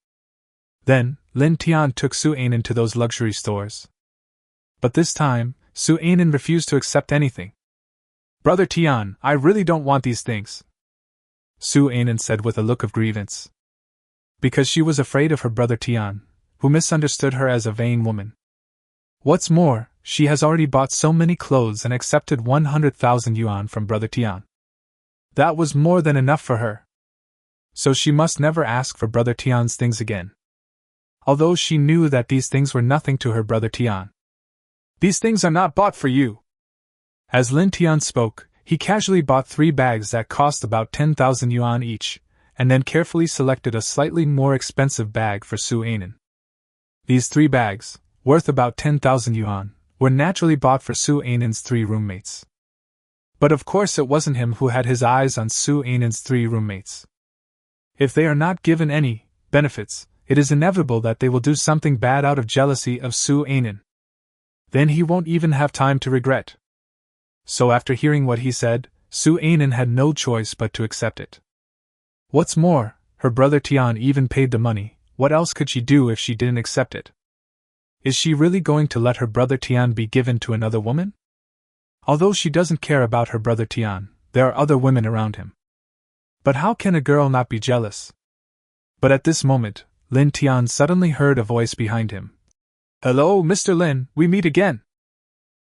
Then, Lin Tian took Su Anan to those luxury stores. But this time, Su Anan refused to accept anything. "Brother Tian, I really don't want these things," Su Anan said with a look of grievance. Because she was afraid of her brother Tian, who misunderstood her as a vain woman. What's more, she has already bought so many clothes and accepted 100,000 yuan from brother Tian. That was more than enough for her. So she must never ask for brother Tian's things again. Although she knew that these things were nothing to her brother Tian. "These things are not bought for you." As Lin Tian spoke, he casually bought 3 bags that cost about 10,000 yuan each, and then carefully selected a slightly more expensive bag for Su Anan. These 3 bags, worth about 10,000 yuan, were naturally bought for Su Anan's 3 roommates. But of course it wasn't him who had his eyes on Su Anan's 3 roommates. If they are not given any benefits, it is inevitable that they will do something bad out of jealousy of Su Anan. Then he won't even have time to regret. So after hearing what he said, Su Anan had no choice but to accept it. What's more, her brother Tian even paid the money. What else could she do if she didn't accept it? Is she really going to let her brother Tian be given to another woman? Although she doesn't care about her brother Tian, there are other women around him. But how can a girl not be jealous? But at this moment, Lin Tian suddenly heard a voice behind him. "Hello, Mr. Lin, we meet again."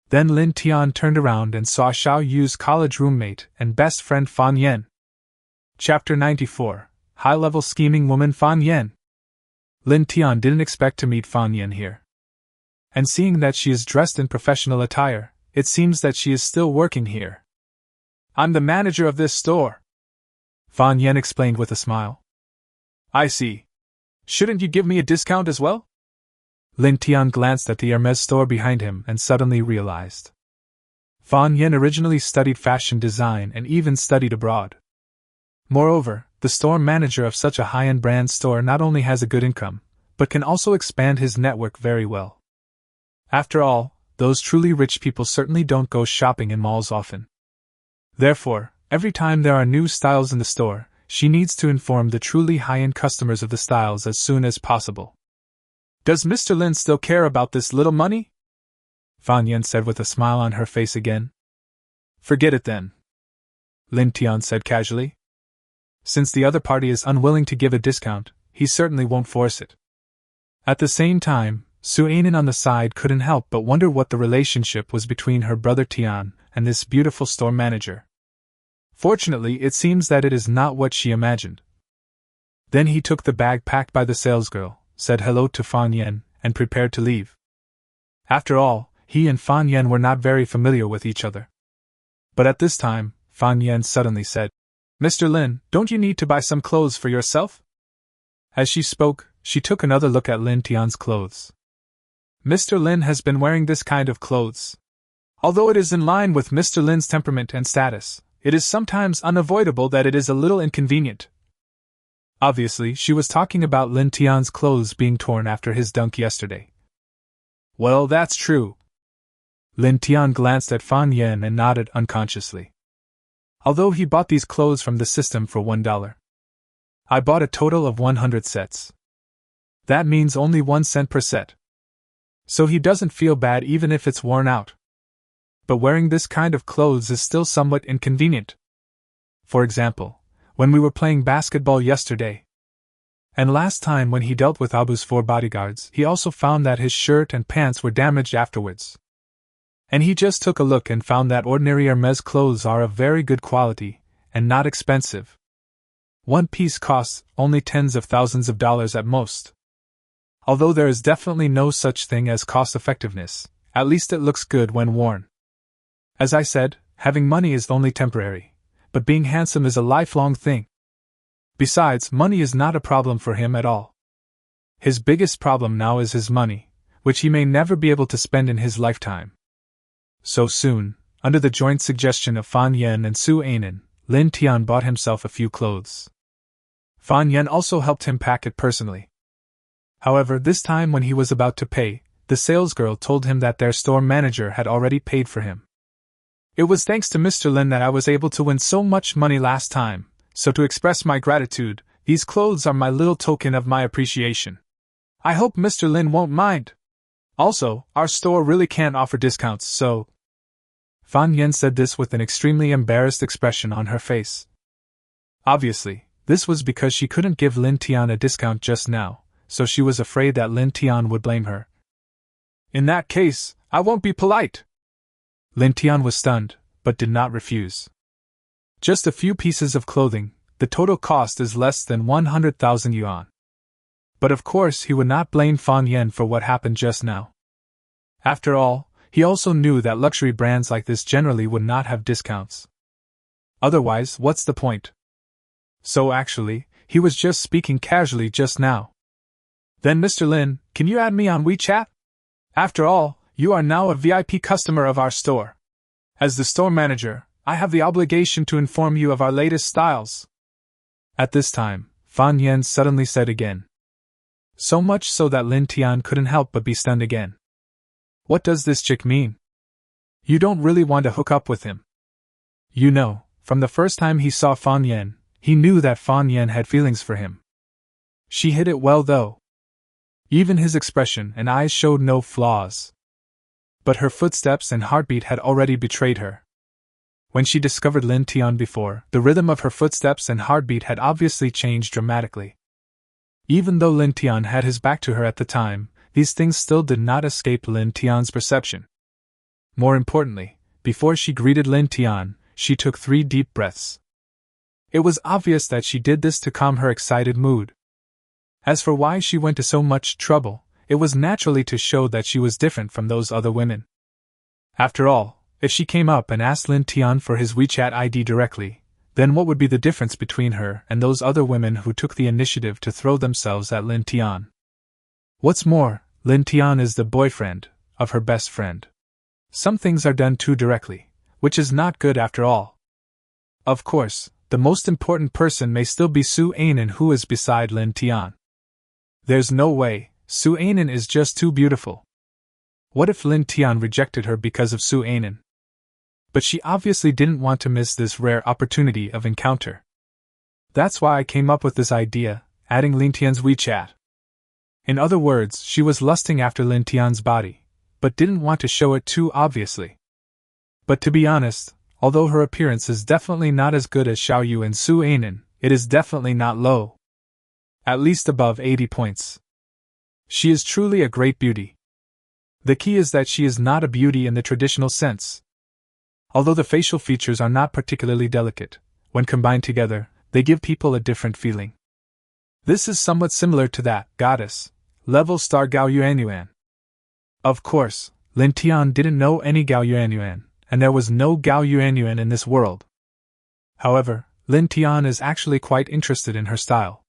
Then Lin Tian turned around and saw Xiao Yu's college roommate and best friend Fan Yan. Chapter 94, High-Level Scheming Woman Fan Yan. Lin Tian didn't expect to meet Fan Yan here. And seeing that she is dressed in professional attire, it seems that she is still working here. "I'm the manager of this store," Fan Yan explained with a smile. "I see. Shouldn't you give me a discount as well?" Lin Tian glanced at the Hermes store behind him and suddenly realized. Fan Yan originally studied fashion design and even studied abroad. Moreover, the store manager of such a high-end brand store not only has a good income, but can also expand his network very well. After all, those truly rich people certainly don't go shopping in malls often. Therefore, every time there are new styles in the store, she needs to inform the truly high-end customers of the styles as soon as possible. Does Mr. Lin still care about this little money? Fan Yen said with a smile on her face again. Forget it then, Lin Tian said casually. Since the other party is unwilling to give a discount, he certainly won't force it. At the same time, Su Anan on the side couldn't help but wonder what the relationship was between her brother Tian and this beautiful store manager. Fortunately, it seems that it is not what she imagined. Then he took the bag packed by the salesgirl, said hello to Fan Yen, and prepared to leave. After all, he and Fan Yen were not very familiar with each other. But at this time, Fan Yen suddenly said, Mr. Lin, don't you need to buy some clothes for yourself? As she spoke, she took another look at Lin Tian's clothes. Mr. Lin has been wearing this kind of clothes. Although it is in line with Mr. Lin's temperament and status, it is sometimes unavoidable that it is a little inconvenient. Obviously, she was talking about Lin Tian's clothes being torn after his dunk yesterday. Well, that's true. Lin Tian glanced at Fan Yen and nodded unconsciously. Although he bought these clothes from the system for $1. I bought a total of 100 sets. That means only 1 cent per set. So he doesn't feel bad even if it's worn out. But wearing this kind of clothes is still somewhat inconvenient. For example, when we were playing basketball yesterday. And last time when he dealt with Abu's 4 bodyguards, he also found that his shirt and pants were damaged afterwards. And he just took a look and found that ordinary Hermes clothes are of very good quality, and not expensive. One piece costs only tens of thousands of dollars at most. Although there is definitely no such thing as cost-effectiveness, at least it looks good when worn. As I said, having money is only temporary, but being handsome is a lifelong thing. Besides, money is not a problem for him at all. His biggest problem now is his money, which he may never be able to spend in his lifetime. So soon, under the joint suggestion of Fan Yen and Su Anan, Lin Tian bought himself a few clothes. Fan Yen also helped him pack it personally. However, this time when he was about to pay, the salesgirl told him that their store manager had already paid for him. It was thanks to Mr. Lin that I was able to win so much money last time, so to express my gratitude, these clothes are my little token of my appreciation. I hope Mr. Lin won't mind. Also, our store really can't offer discounts, so... Fan Yen said this with an extremely embarrassed expression on her face. Obviously, this was because she couldn't give Lin Tian a discount just now, so she was afraid that Lin Tian would blame her. In that case, I won't be polite. Lin Tian was stunned, but did not refuse. Just a few pieces of clothing, the total cost is less than 100,000 yuan. But of course he would not blame Fan Yen for what happened just now. After all, he also knew that luxury brands like this generally would not have discounts. Otherwise, what's the point? So actually, he was just speaking casually just now. Then Mr. Lin, can you add me on WeChat? After all, you are now a VIP customer of our store. As the store manager, I have the obligation to inform you of our latest styles. At this time, Fan Yen suddenly said again. So much so that Lin Tian couldn't help but be stunned again. What does this chick mean? You don't really want to hook up with him. You know, from the first time he saw Fan Yen, he knew that Fan Yen had feelings for him. She hid it well though. Even his expression and eyes showed no flaws. But her footsteps and heartbeat had already betrayed her. When she discovered Lin Tian before, the rhythm of her footsteps and heartbeat had obviously changed dramatically. Even though Lin Tian had his back to her at the time, these things still did not escape Lin Tian's perception. More importantly, before she greeted Lin Tian, she took 3 deep breaths. It was obvious that she did this to calm her excited mood. As for why she went to so much trouble, it was naturally to show that she was different from those other women. After all, if she came up and asked Lin Tian for his WeChat ID directly, then what would be the difference between her and those other women who took the initiative to throw themselves at Lin Tian? What's more, Lin Tian is the boyfriend of her best friend. Some things are done too directly, which is not good after all. Of course, the most important person may still be Su Anan, who is beside Lin Tian. There's no way, Su Anan is just too beautiful. What if Lin Tian rejected her because of Su Anan? But she obviously didn't want to miss this rare opportunity of encounter. That's why I came up with this idea, adding Lin Tian's WeChat. In other words, she was lusting after Lin Tian's body, but didn't want to show it too obviously. But to be honest, although her appearance is definitely not as good as Xiao Yu and Su Anan, it is definitely not low. At least above 80 points. She is truly a great beauty. The key is that she is not a beauty in the traditional sense. Although the facial features are not particularly delicate, when combined together, they give people a different feeling. This is somewhat similar to that goddess level star Gao Yuanyuan. Of course, Lin Tian didn't know any Gao Yuanyuan, and there was no Gao Yuanyuan in this world. However, Lin Tian is actually quite interested in her style.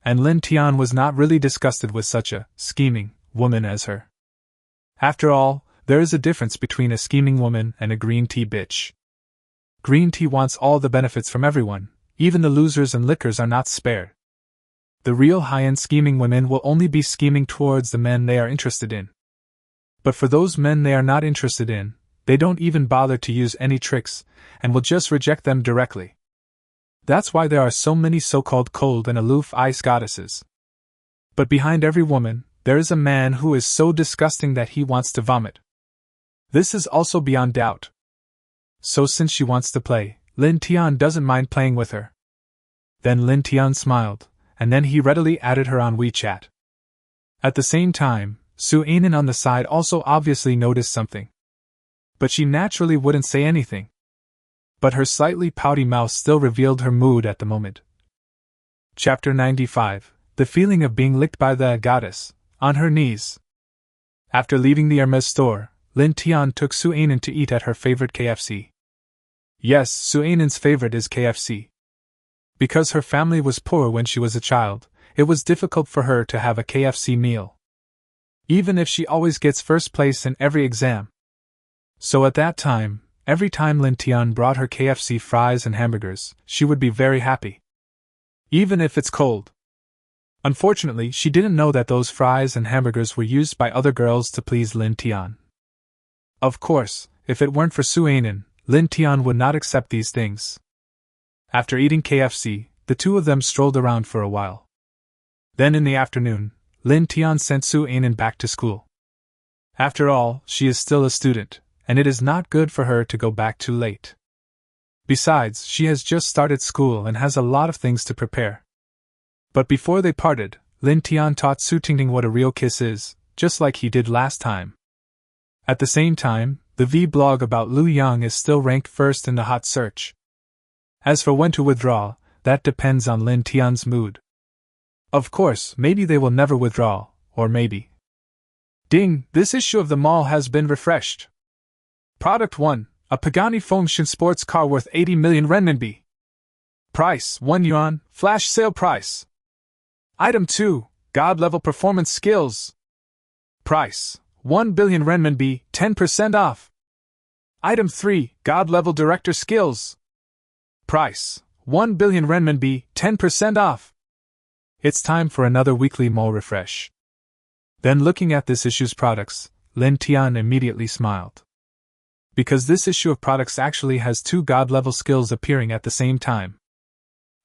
And Lin Tian was not really disgusted with such a scheming woman as her. After all, there is a difference between a scheming woman and a green tea bitch. Green tea wants all the benefits from everyone, even the losers and lickers are not spared. The real high-end scheming women will only be scheming towards the men they are interested in. But for those men they are not interested in, they don't even bother to use any tricks, and will just reject them directly. That's why there are so many so-called cold and aloof ice goddesses. But behind every woman, there is a man who is so disgusting that he wants to vomit. This is also beyond doubt. So since she wants to play, Lin Tian doesn't mind playing with her. Then Lin Tian smiled, and then he readily added her on WeChat. At the same time, Su Anan on the side also obviously noticed something. But she naturally wouldn't say anything. But her slightly pouty mouth still revealed her mood at the moment. Chapter 95, The Feeling of Being Licked by the Goddess, on her knees. After leaving the Hermes store, Lin Tian took Su Anan to eat at her favorite KFC. Yes, Su Anan's favorite is KFC. Because her family was poor when she was a child, it was difficult for her to have a KFC meal. Even if she always gets first place in every exam. So at that time, every time Lin Tian brought her KFC fries and hamburgers, she would be very happy. Even if it's cold. Unfortunately, she didn't know that those fries and hamburgers were used by other girls to please Lin Tian. Of course, if it weren't for Su Anan, Lin Tian would not accept these things. After eating KFC, the two of them strolled around for a while. Then in the afternoon, Lin Tian sent Su Anan back to school. After all, she is still a student, and it is not good for her to go back too late. Besides, she has just started school and has a lot of things to prepare. But before they parted, Lin Tian taught Su Tingting what a real kiss is, just like he did last time. At the same time, the V-blog about Lu Yang is still ranked first in the hot search. As for when to withdraw, that depends on Lin Tian's mood. Of course, maybe they will never withdraw, or maybe. Ding, this issue of the mall has been refreshed. Product 1, a Pagani Fengshen sports car worth 80 million renminbi. Price, 1 yuan, flash sale price. Item 2, God-level performance skills. Price, 1 billion renminbi, 10% off. Item 3, God-level director skills. Price, 1 billion renminbi, 10% off. It's time for another weekly mall refresh. Then looking at this issue's products, Lin Tian immediately smiled. Because this issue of products actually has 2 God-level skills appearing at the same time.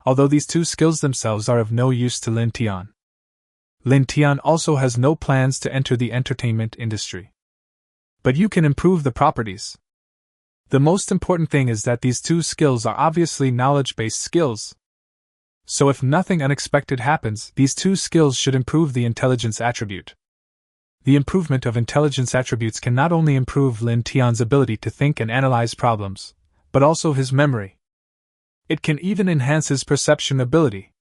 Although these 2 skills themselves are of no use to Lin Tian. Lin Tian also has no plans to enter the entertainment industry. But you can improve the properties. The most important thing is that these 2 skills are obviously knowledge-based skills. So if nothing unexpected happens, these 2 skills should improve the intelligence attribute. The improvement of intelligence attributes can not only improve Lin Tian's ability to think and analyze problems, but also his memory. It can even enhance his perception ability.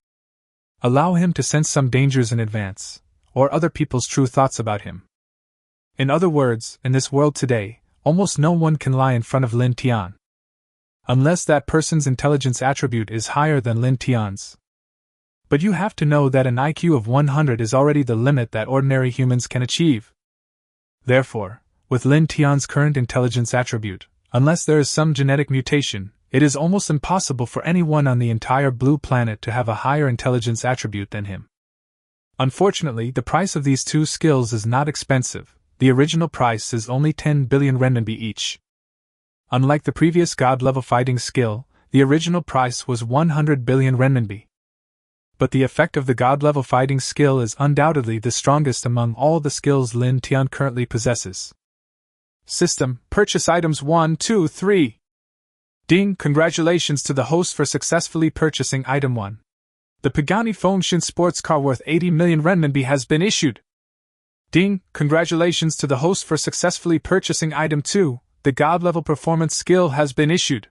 Allow him to sense some dangers in advance, or other people's true thoughts about him. In other words, in this world today, almost no one can lie in front of Lin Tian. Unless that person's intelligence attribute is higher than Lin Tian's. But you have to know that an IQ of 100 is already the limit that ordinary humans can achieve. Therefore, with Lin Tian's current intelligence attribute, unless there is some genetic mutation, it is almost impossible for anyone on the entire blue planet to have a higher intelligence attribute than him. Unfortunately, the price of these two skills is not expensive. The original price is only 10 billion renminbi each. Unlike the previous god-level fighting skill, the original price was 100 billion renminbi. But the effect of the god-level fighting skill is undoubtedly the strongest among all the skills Lin Tian currently possesses. System, purchase items 1, 2, 3. Ding, congratulations to the host for successfully purchasing item 1. The Pagani Fengshen sports car worth 80 million renminbi has been issued. Ding, congratulations to the host for successfully purchasing item 2. The god-level performance skill has been issued.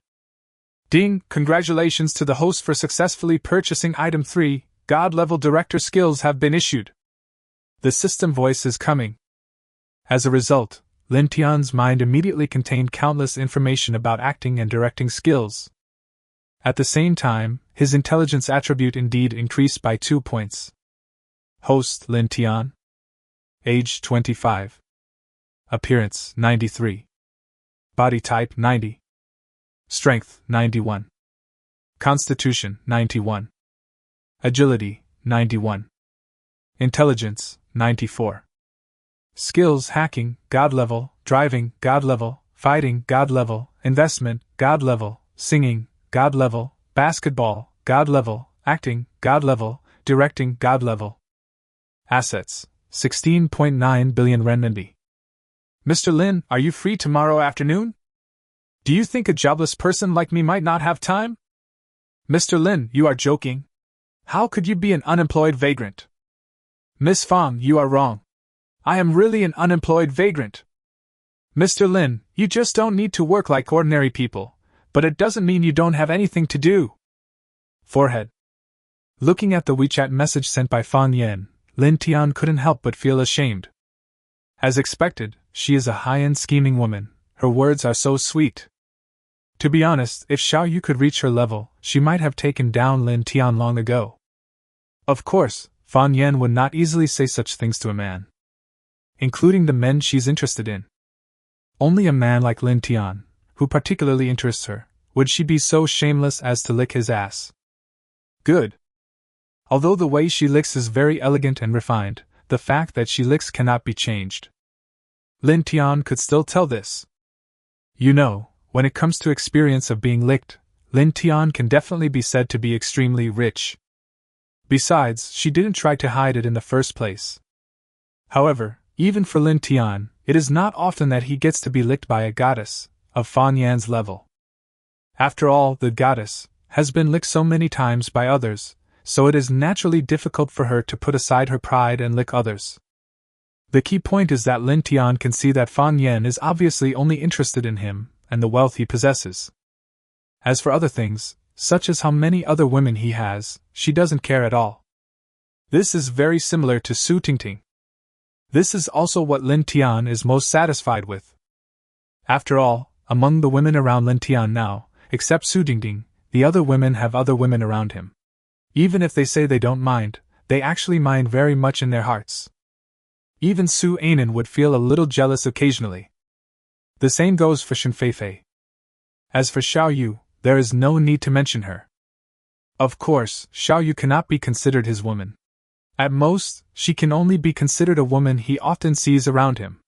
Ding, congratulations to the host for successfully purchasing item 3. God-level director skills have been issued. The system voice is coming. As a result, Lin Tian's mind immediately contained countless information about acting and directing skills. At the same time, his intelligence attribute indeed increased by 2 points. Host Lin Tian. Age 25. Appearance 93. Body type 90. Strength 91. Constitution 91. Agility 91. Intelligence 94. Skills hacking, God level, driving, God level, fighting, God level, investment, God level, singing, God level, basketball, God level, acting, God level, directing, God level. Assets 16.9 billion renminbi. Mr. Lin, are you free tomorrow afternoon? Do you think a jobless person like me might not have time? Mr. Lin, you are joking. How could you be an unemployed vagrant? Miss Fang, you are wrong. I am really an unemployed vagrant. Mr. Lin, you just don't need to work like ordinary people, but it doesn't mean you don't have anything to do. Forehead. Looking at the WeChat message sent by Fan Yan, Lin Tian couldn't help but feel ashamed. As expected, she is a high-end scheming woman. Her words are so sweet. To be honest, if Xiao Yu could reach her level, she might have taken down Lin Tian long ago. Of course, Fan Yan would not easily say such things to a man, including the men she's interested in. Only a man like Lin Tian, who particularly interests her, would she be so shameless as to lick his ass. Good. Although the way she licks is very elegant and refined, the fact that she licks cannot be changed. Lin Tian could still tell this. You know, when it comes to experience of being licked, Lin Tian can definitely be said to be extremely rich. Besides, she didn't try to hide it in the first place. However, even for Lin Tian, it is not often that he gets to be licked by a goddess of Fan Yan's level. After all, the goddess has been licked so many times by others, so it is naturally difficult for her to put aside her pride and lick others. The key point is that Lin Tian can see that Fan Yan is obviously only interested in him and the wealth he possesses. As for other things, such as how many other women he has, she doesn't care at all. This is very similar to Su Tingting. This is also what Lin Tian is most satisfied with. After all, among the women around Lin Tian now, except Su Tingting, the other women have other women around him. Even if they say they don't mind, they actually mind very much in their hearts. Even Su Anan would feel a little jealous occasionally. The same goes for Shen Feifei. As for Xiao Yu, there is no need to mention her. Of course, Xiao Yu cannot be considered his woman. At most, she can only be considered a woman he often sees around him.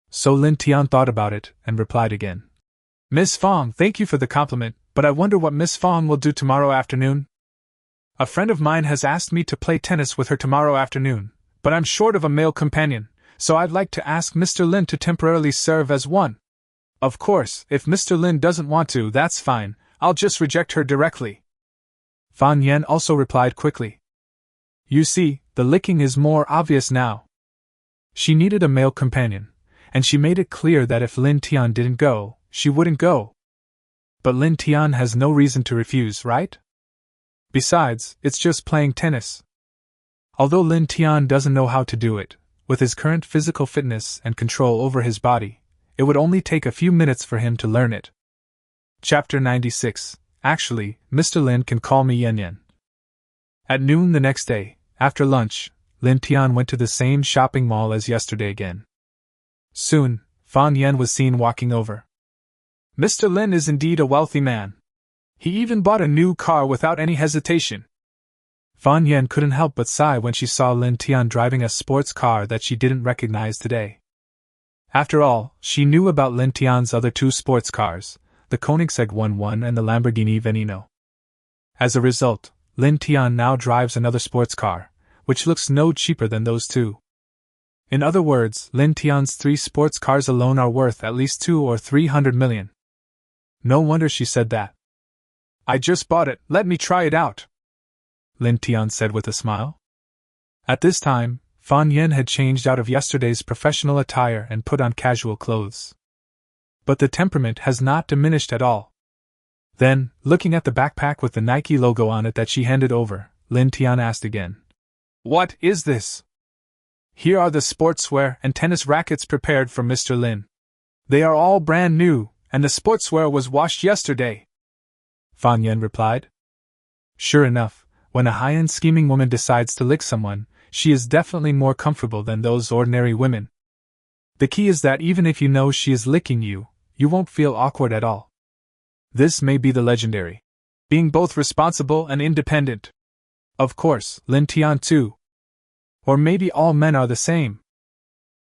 So Lin Tian thought about it and replied again. Miss Fang, thank you for the compliment, but I wonder what Miss Fang will do tomorrow afternoon. A friend of mine has asked me to play tennis with her tomorrow afternoon, but I'm short of a male companion, so I'd like to ask Mr. Lin to temporarily serve as one. Of course, if Mr. Lin doesn't want to, that's fine, I'll just reject her directly. Fan Yan also replied quickly. You see, the licking is more obvious now. She needed a male companion, and she made it clear that if Lin Tian didn't go, she wouldn't go. But Lin Tian has no reason to refuse, right? Besides, it's just playing tennis. Although Lin Tian doesn't know how to do it, with his current physical fitness and control over his body, it would only take a few minutes for him to learn it. Chapter 96. Actually, Mr. Lin can call me Yan Yan. At noon the next day, after lunch, Lin Tian went to the same shopping mall as yesterday again. Soon, Fan Yan was seen walking over. Mr. Lin is indeed a wealthy man. He even bought a new car without any hesitation. Fan Yen couldn't help but sigh when she saw Lin Tian driving a sports car that she didn't recognize today. After all, she knew about Lin Tian's other two sports cars, the Koenigsegg 1-1 and the Lamborghini Veneno. As a result, Lin Tian now drives another sports car, which looks no cheaper than those two. In other words, Lin Tian's 3 sports cars alone are worth at least 200 or 300 million. No wonder she said that. "I just bought it, let me try it out," Lin Tian said with a smile. At this time, Fan Yen had changed out of yesterday's professional attire and put on casual clothes. But the temperament has not diminished at all. Then, looking at the backpack with the Nike logo on it that she handed over, Lin Tian asked again, "What is this?" "Here are the sportswear and tennis rackets prepared for Mr. Lin. They are all brand new, and the sportswear was washed yesterday," Fan Yen replied. Sure enough, when a high-end scheming woman decides to lick someone, she is definitely more comfortable than those ordinary women. The key is that even if you know she is licking you, you won't feel awkward at all. This may be the legendary being both responsible and independent. Of course, Lin Tian too. Or maybe all men are the same.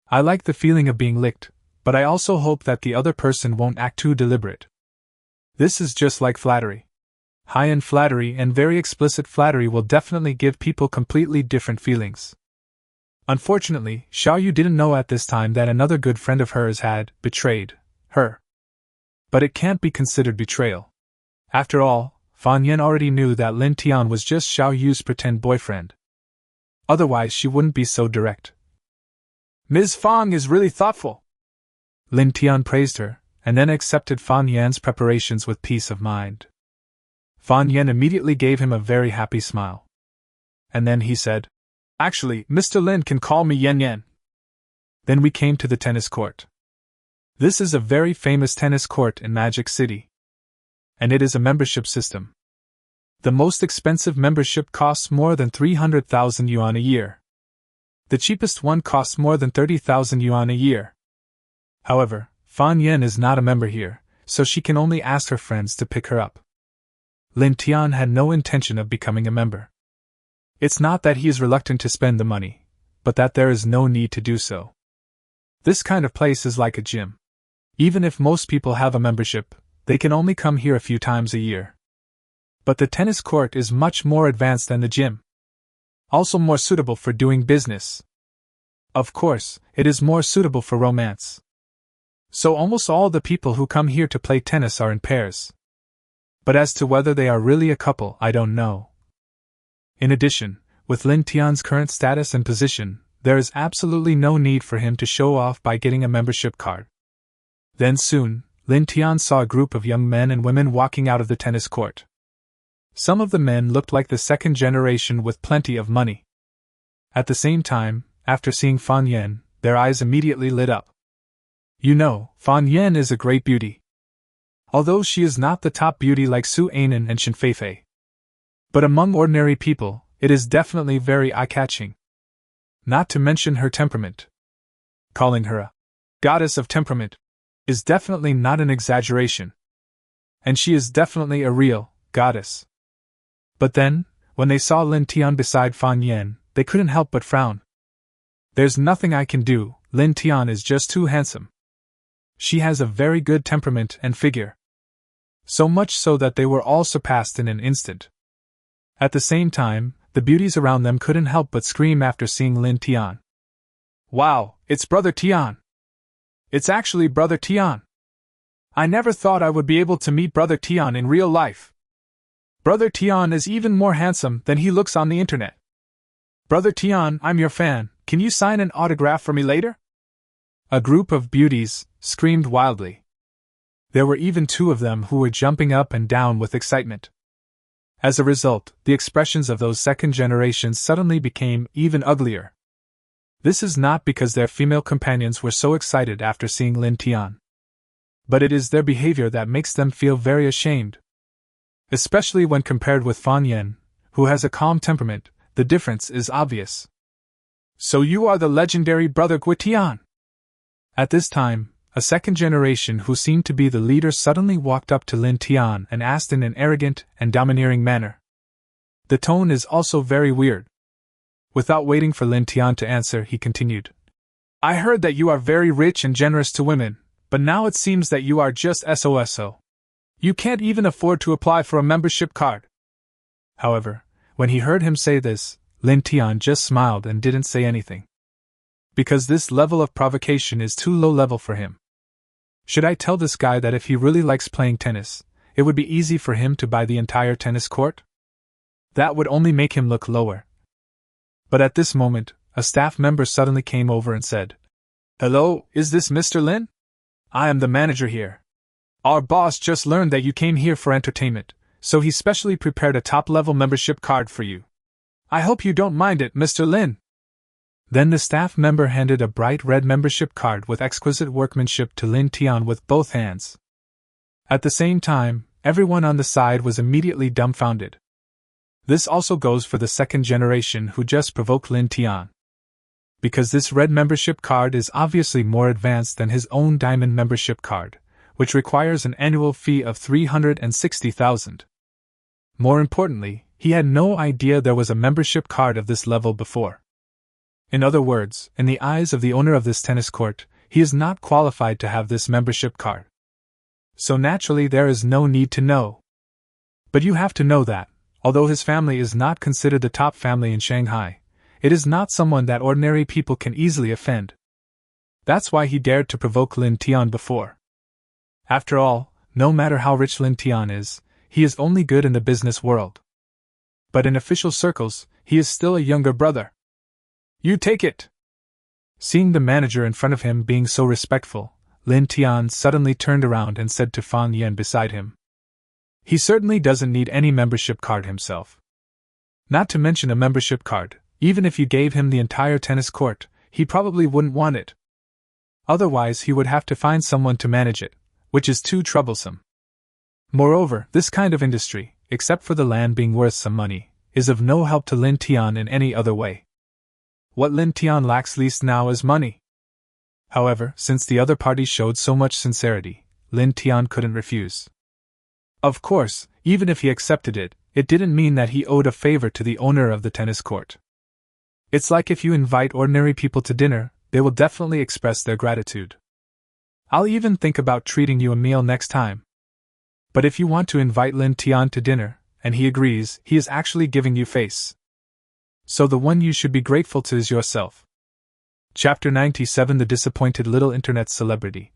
I like the feeling of being licked, but I also hope that the other person won't act too deliberate. This is just like flattery. High-end flattery and very explicit flattery will definitely give people completely different feelings. Unfortunately, Xiao Yu didn't know at this time that another good friend of hers had betrayed her. But it can't be considered betrayal. After all, Fan Yen already knew that Lin Tian was just Xiao Yu's pretend boyfriend. Otherwise she wouldn't be so direct. "Ms. Fang is really thoughtful," Lin Tian praised her, and then accepted Fan Yen's preparations with peace of mind. Fan Yen immediately gave him a very happy smile. And then he said, "Actually, Mr. Lin can call me Yen Yen." Then we came to the tennis court. This is a very famous tennis court in Magic City. And it is a membership system. The most expensive membership costs more than 300,000 yuan a year. The cheapest one costs more than 30,000 yuan a year. However, Fan Yen is not a member here, so she can only ask her friends to pick her up. Lin Tian had no intention of becoming a member. It's not that he is reluctant to spend the money, but that there is no need to do so. This kind of place is like a gym. Even if most people have a membership, they can only come here a few times a year. But the tennis court is much more advanced than the gym. Also more suitable for doing business. Of course, it is more suitable for romance. So almost all the people who come here to play tennis are in pairs. But as to whether they are really a couple, I don't know. In addition, with Lin Tian's current status and position, there is absolutely no need for him to show off by getting a membership card. Then soon, Lin Tian saw a group of young men and women walking out of the tennis court. Some of the men looked like the second generation with plenty of money. At the same time, after seeing Fan Yen, their eyes immediately lit up. You know, Fan Yen is a great beauty. Although she is not the top beauty like Su Anan and Shen Feifei. But among ordinary people, it is definitely very eye-catching. Not to mention her temperament. Calling her a goddess of temperament is definitely not an exaggeration. And she is definitely a real goddess. But then, when they saw Lin Tian beside Fan Yen, they couldn't help but frown. There's nothing I can do, Lin Tian is just too handsome. She has a very good temperament and figure. So much so that they were all surpassed in an instant. At the same time, the beauties around them couldn't help but scream after seeing Lin Tian. "Wow, it's Brother Tian! It's actually Brother Tian! I never thought I would be able to meet Brother Tian in real life. Brother Tian is even more handsome than he looks on the internet. Brother Tian, I'm your fan, can you sign an autograph for me later?" A group of beauties screamed wildly. There were even 2 of them who were jumping up and down with excitement. As a result, the expressions of those second generations suddenly became even uglier. This is not because their female companions were so excited after seeing Lin Tian. But it is their behavior that makes them feel very ashamed. Especially when compared with Fan Yen, who has a calm temperament, the difference is obvious. "So you are the legendary Brother Tian?" At this time, a second generation who seemed to be the leader suddenly walked up to Lin Tian and asked in an arrogant and domineering manner. The tone is also very weird. Without waiting for Lin Tian to answer, he continued. I heard that you are very rich and generous to women, but now it seems that you are just SOSO. You can't even afford to apply for a membership card. However, when he heard him say this, Lin Tian just smiled and didn't say anything. Because this level of provocation is too low level for him. Should I tell this guy that if he really likes playing tennis, it would be easy for him to buy the entire tennis court? That would only make him look lower. But at this moment, a staff member suddenly came over and said, Hello, is this Mr. Lin? I am the manager here. Our boss just learned that you came here for entertainment, so he specially prepared a top-level membership card for you. I hope you don't mind it, Mr. Lin. Then the staff member handed a bright red membership card with exquisite workmanship to Lin Tian with both hands. At the same time, everyone on the side was immediately dumbfounded. This also goes for the second generation who just provoked Lin Tian. Because this red membership card is obviously more advanced than his own diamond membership card, which requires an annual fee of 360,000. More importantly, he had no idea there was a membership card of this level before. In other words, in the eyes of the owner of this tennis court, he is not qualified to have this membership card. So naturally there is no need to know. But you have to know that, although his family is not considered the top family in Shanghai, it is not someone that ordinary people can easily offend. That's why he dared to provoke Lin Tian before. After all, no matter how rich Lin Tian is, he is only good in the business world. But in official circles, he is still a younger brother. You take it! Seeing the manager in front of him being so respectful, Lin Tian suddenly turned around and said to Fan Yan beside him. He certainly doesn't need any membership card himself. Not to mention a membership card, even if you gave him the entire tennis court, he probably wouldn't want it. Otherwise he would have to find someone to manage it, which is too troublesome. Moreover, this kind of industry, except for the land being worth some money, is of no help to Lin Tian in any other way. What Lin Tian lacks least now is money. However, since the other party showed so much sincerity, Lin Tian couldn't refuse. Of course, even if he accepted it, it didn't mean that he owed a favor to the owner of the tennis court. It's like if you invite ordinary people to dinner, they will definitely express their gratitude. I'll even think about treating you a meal next time. But if you want to invite Lin Tian to dinner, and he agrees, he is actually giving you face. So the one you should be grateful to is yourself. Chapter 97: The Disappointed Little Internet Celebrity.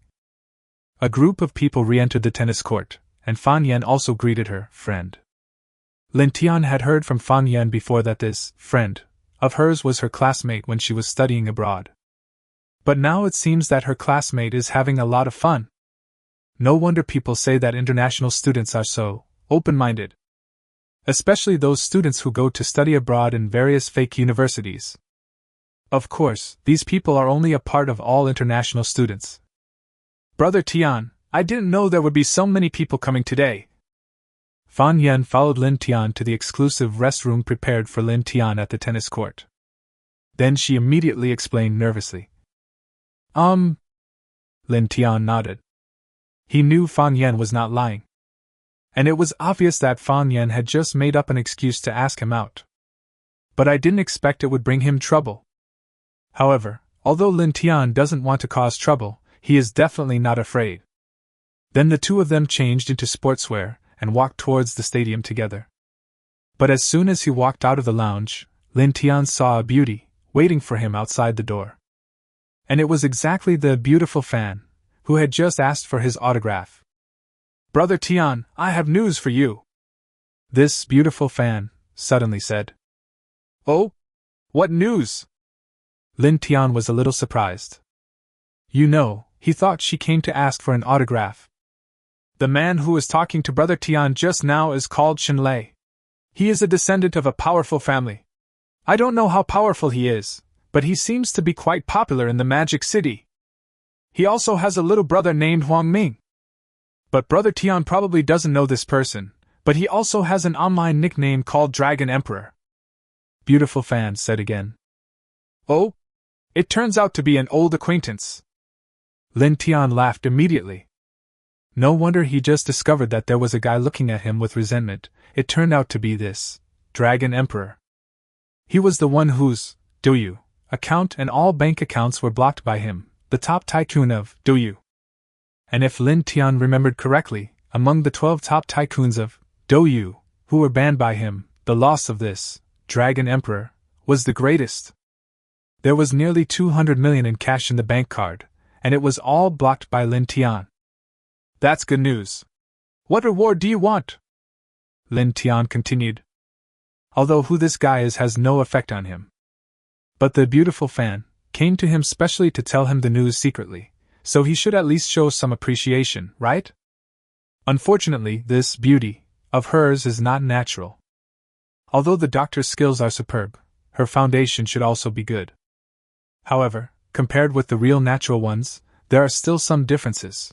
A group of people re-entered the tennis court, and Fan Yan also greeted her friend. Lin Tian had heard from Fan Yan before that this friend of hers was her classmate when she was studying abroad. But now it seems that her classmate is having a lot of fun. No wonder people say that international students are so open-minded. Especially those students who go to study abroad in various fake universities. Of course, these people are only a part of all international students. Brother Tian, I didn't know there would be so many people coming today. Fan Yan followed Lin Tian to the exclusive restroom prepared for Lin Tian at the tennis court. Then she immediately explained nervously. Lin Tian nodded. He knew Fan Yan was not lying. And it was obvious that Fan Yan had just made up an excuse to ask him out. But I didn't expect it would bring him trouble. However, although Lin Tian doesn't want to cause trouble, he is definitely not afraid. Then the two of them changed into sportswear and walked towards the stadium together. But as soon as he walked out of the lounge, Lin Tian saw a beauty waiting for him outside the door. And it was exactly the beautiful fan who had just asked for his autograph. Brother Tian, I have news for you. This beautiful fan suddenly said. Oh? What news? Lin Tian was a little surprised. You know, he thought she came to ask for an autograph. The man who was talking to Brother Tian just now is called Shen Lei. He is a descendant of a powerful family. I don't know how powerful he is, but he seems to be quite popular in the Magic City. He also has a little brother named Huang Ming. But Brother Tian probably doesn't know this person, but he also has an online nickname called Dragon Emperor. Beautiful fan said again. Oh? It turns out to be an old acquaintance. Lin Tian laughed immediately. No wonder he just discovered that there was a guy looking at him with resentment. It turned out to be this Dragon Emperor. He was the one whose Douyu account and all bank accounts were blocked by him, the top tycoon of Douyu. And if Lin Tian remembered correctly, among the 12 top tycoons of Douyu who were banned by him, the loss of this Dragon Emperor was the greatest. There was nearly 200 million in cash in the bank card, and it was all blocked by Lin Tian. That's good news. What reward do you want? Lin Tian continued. Although who this guy is has no effect on him. But the beautiful fan came to him specially to tell him the news secretly, so he should at least show some appreciation, right? Unfortunately, this beauty of hers is not natural. Although the doctor's skills are superb, her foundation should also be good. However, compared with the real natural ones, there are still some differences.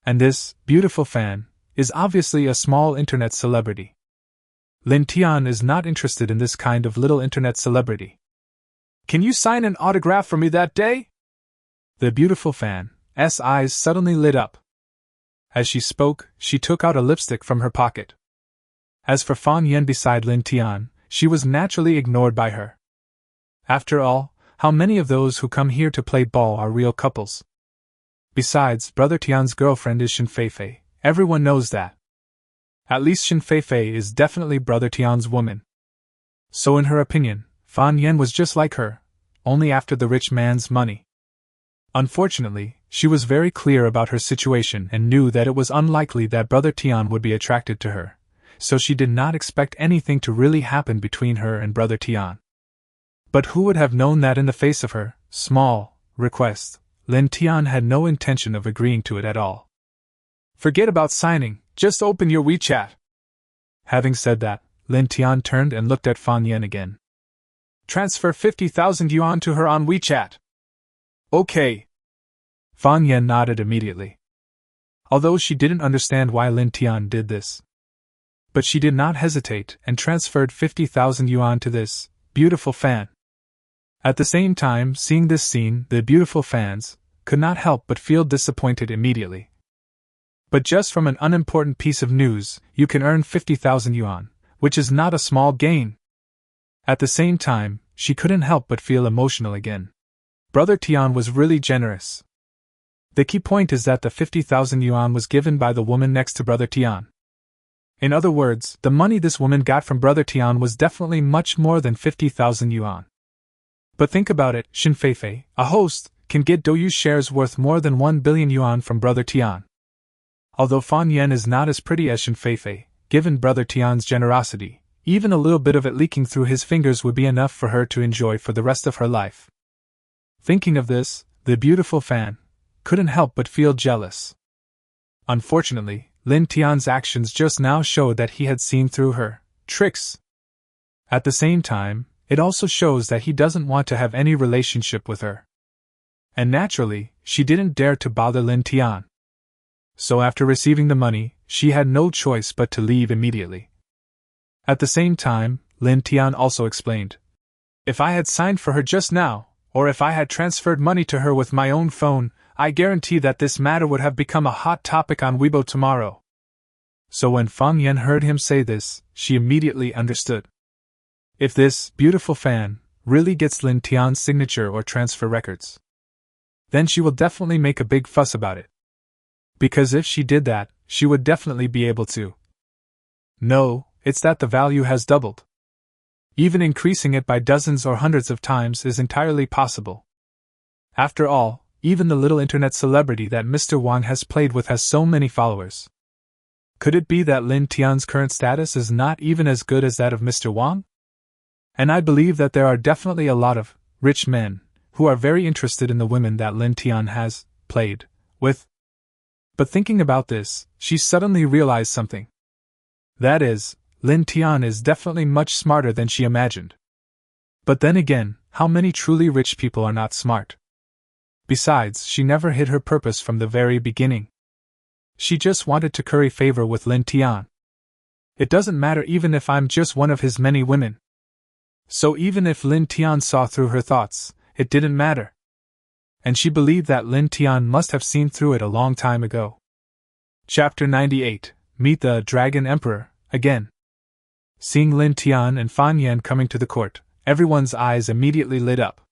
And this beautiful fan is obviously a small internet celebrity. Lin Tian is not interested in this kind of little internet celebrity. Can you sign an autograph for me that day? The beautiful fan's eyes suddenly lit up. As she spoke, she took out a lipstick from her pocket. As for Fan Yen beside Lin Tian, she was naturally ignored by her. After all, how many of those who come here to play ball are real couples? Besides, Brother Tian's girlfriend is Shin Feifei, everyone knows that. At least Shin Feifei is definitely Brother Tian's woman. So in her opinion, Fan Yen was just like her, only after the rich man's money. Unfortunately, she was very clear about her situation and knew that it was unlikely that Brother Tian would be attracted to her, so she did not expect anything to really happen between her and Brother Tian. But who would have known that in the face of her small request, Lin Tian had no intention of agreeing to it at all. Forget about signing, just open your WeChat. Having said that, Lin Tian turned and looked at Fan Yen again. Transfer 50,000 yuan to her on WeChat. Okay. Fan Yen nodded immediately. Although she didn't understand why Lin Tian did this. But she did not hesitate and transferred 50,000 yuan to this beautiful fan. At the same time, seeing this scene, the beautiful fans could not help but feel disappointed immediately. But just from an unimportant piece of news, you can earn 50,000 yuan, which is not a small gain. At the same time, she couldn't help but feel emotional again. Brother Tian was really generous. The key point is that the 50,000 yuan was given by the woman next to Brother Tian. In other words, the money this woman got from Brother Tian was definitely much more than 50,000 yuan. But think about it, Shin Feifei, a host, can get Douyu shares worth more than 1 billion yuan from Brother Tian. Although Fan Yen is not as pretty as Shin Feifei, given Brother Tian's generosity, even a little bit of it leaking through his fingers would be enough for her to enjoy for the rest of her life. Thinking of this, the beautiful fan couldn't help but feel jealous. Unfortunately, Lin Tian's actions just now showed that he had seen through her tricks. At the same time, it also shows that he doesn't want to have any relationship with her. And naturally, she didn't dare to bother Lin Tian. So after receiving the money, she had no choice but to leave immediately. At the same time, Lin Tian also explained, if I had signed for her just now, or if I had transferred money to her with my own phone, I guarantee that this matter would have become a hot topic on Weibo tomorrow. So when Fan Yen heard him say this, she immediately understood. If this beautiful fan really gets Lin Tian's signature or transfer records, then she will definitely make a big fuss about it. Because if she did that, she would definitely be able to. No, it's that the value has doubled. Even increasing it by dozens or hundreds of times is entirely possible. After all, even the little internet celebrity that Mr. Wang has played with has so many followers. Could it be that Lin Tian's current status is not even as good as that of Mr. Wang? And I believe that there are definitely a lot of rich men who are very interested in the women that Lin Tian has played with. But thinking about this, she suddenly realized something. That is, Lin Tian is definitely much smarter than she imagined. But then again, how many truly rich people are not smart? Besides, she never hid her purpose from the very beginning. She just wanted to curry favor with Lin Tian. It doesn't matter even if I'm just one of his many women. So even if Lin Tian saw through her thoughts, it didn't matter. And she believed that Lin Tian must have seen through it a long time ago. Chapter 98, Meet the Dragon Emperor, again. Seeing Lin Tian and Fan Yan coming to the court, everyone's eyes immediately lit up.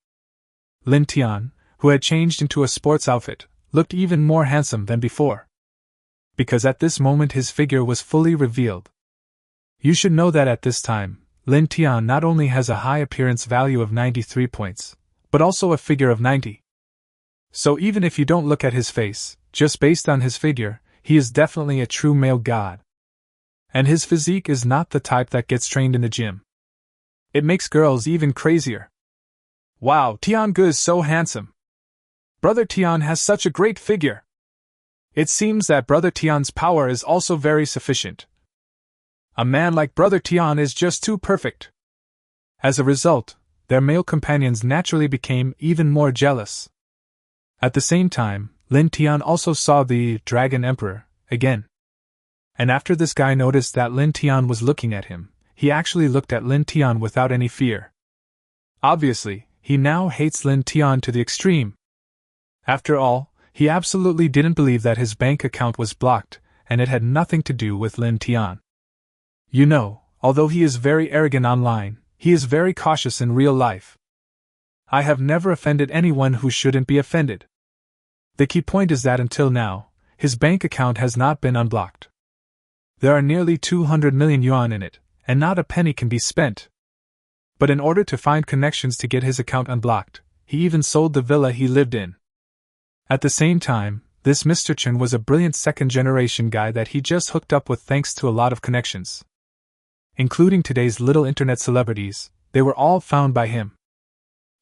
Lin Tian, who had changed into a sports outfit, looked even more handsome than before. Because at this moment his figure was fully revealed. You should know that at this time, Lin Tian not only has a high appearance value of 93 points, but also a figure of 90. So even if you don't look at his face, just based on his figure, he is definitely a true male god. And his physique is not the type that gets trained in the gym. It makes girls even crazier. Wow, Tian Ge is so handsome. Brother Tian has such a great figure. It seems that Brother Tian's power is also very sufficient. A man like Brother Tian is just too perfect. As a result, their male companions naturally became even more jealous. At the same time, Lin Tian also saw the Dragon Emperor again. And after this guy noticed that Lin Tian was looking at him, he actually looked at Lin Tian without any fear. Obviously, he now hates Lin Tian to the extreme. After all, he absolutely didn't believe that his bank account was blocked, and it had nothing to do with Lin Tian. You know, although he is very arrogant online, he is very cautious in real life. I have never offended anyone who shouldn't be offended. The key point is that until now, his bank account has not been unblocked. There are nearly 200 million yuan in it, and not a penny can be spent. But in order to find connections to get his account unblocked, he even sold the villa he lived in. At the same time, this Mr. Chen was a brilliant second-generation guy that he just hooked up with thanks to a lot of connections. Including today's little internet celebrities, they were all found by him.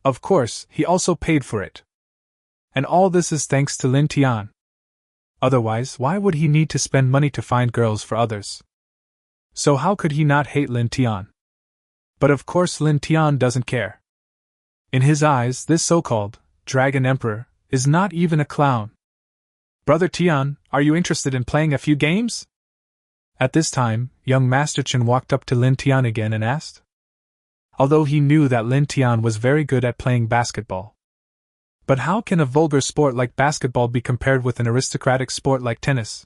Of course, he also paid for it. And all this is thanks to Lin Tian. Otherwise, why would he need to spend money to find girls for others? So how could he not hate Lin Tian? But of course Lin Tian doesn't care. In his eyes, this so-called Dragon Emperor is not even a clown. Brother Tian, are you interested in playing a few games? At this time, young Master Chen walked up to Lin Tian again and asked. Although he knew that Lin Tian was very good at playing basketball. But how can a vulgar sport like basketball be compared with an aristocratic sport like tennis?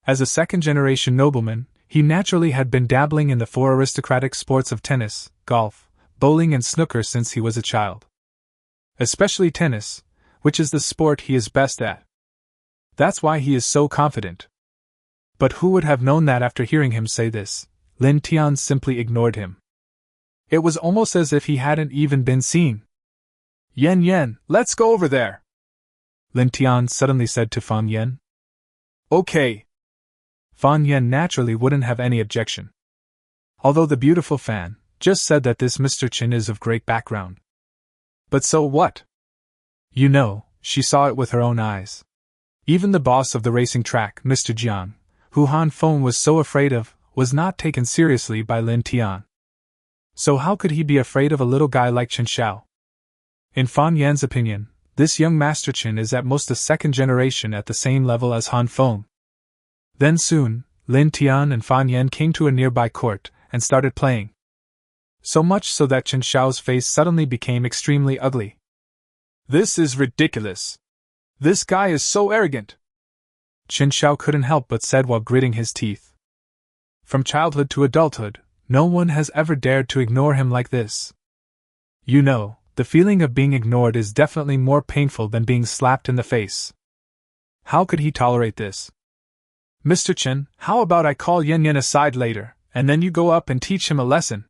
As a second-generation nobleman, he naturally had been dabbling in the four aristocratic sports of tennis, golf, bowling and snooker since he was a child. Especially tennis, which is the sport he is best at. That's why he is so confident. But who would have known that after hearing him say this, Lin Tian simply ignored him. It was almost as if he hadn't even been seen. Yen, let's go over there, Lin Tian suddenly said to Fan Yan. Okay. Fan Yan naturally wouldn't have any objection. Although the beautiful Fan just said that this Mr. Chen is of great background. But so what? You know, she saw it with her own eyes. Even the boss of the racing track, Mr. Jiang, who Han Feng was so afraid of, was not taken seriously by Lin Tian. So how could he be afraid of a little guy like Chen Xiao? In Fan Yan's opinion, this young Master Chen is at most a second generation at the same level as Han Feng. Then soon, Lin Tian and Fan Yan came to a nearby court and started playing. So much so that Chen Xiao's face suddenly became extremely ugly. This is ridiculous. This guy is so arrogant. Chen Xiao couldn't help but said while gritting his teeth. From childhood to adulthood, no one has ever dared to ignore him like this. You know, the feeling of being ignored is definitely more painful than being slapped in the face. How could he tolerate this? Mr. Chen, how about I call Yen aside later, and then you go up and teach him a lesson?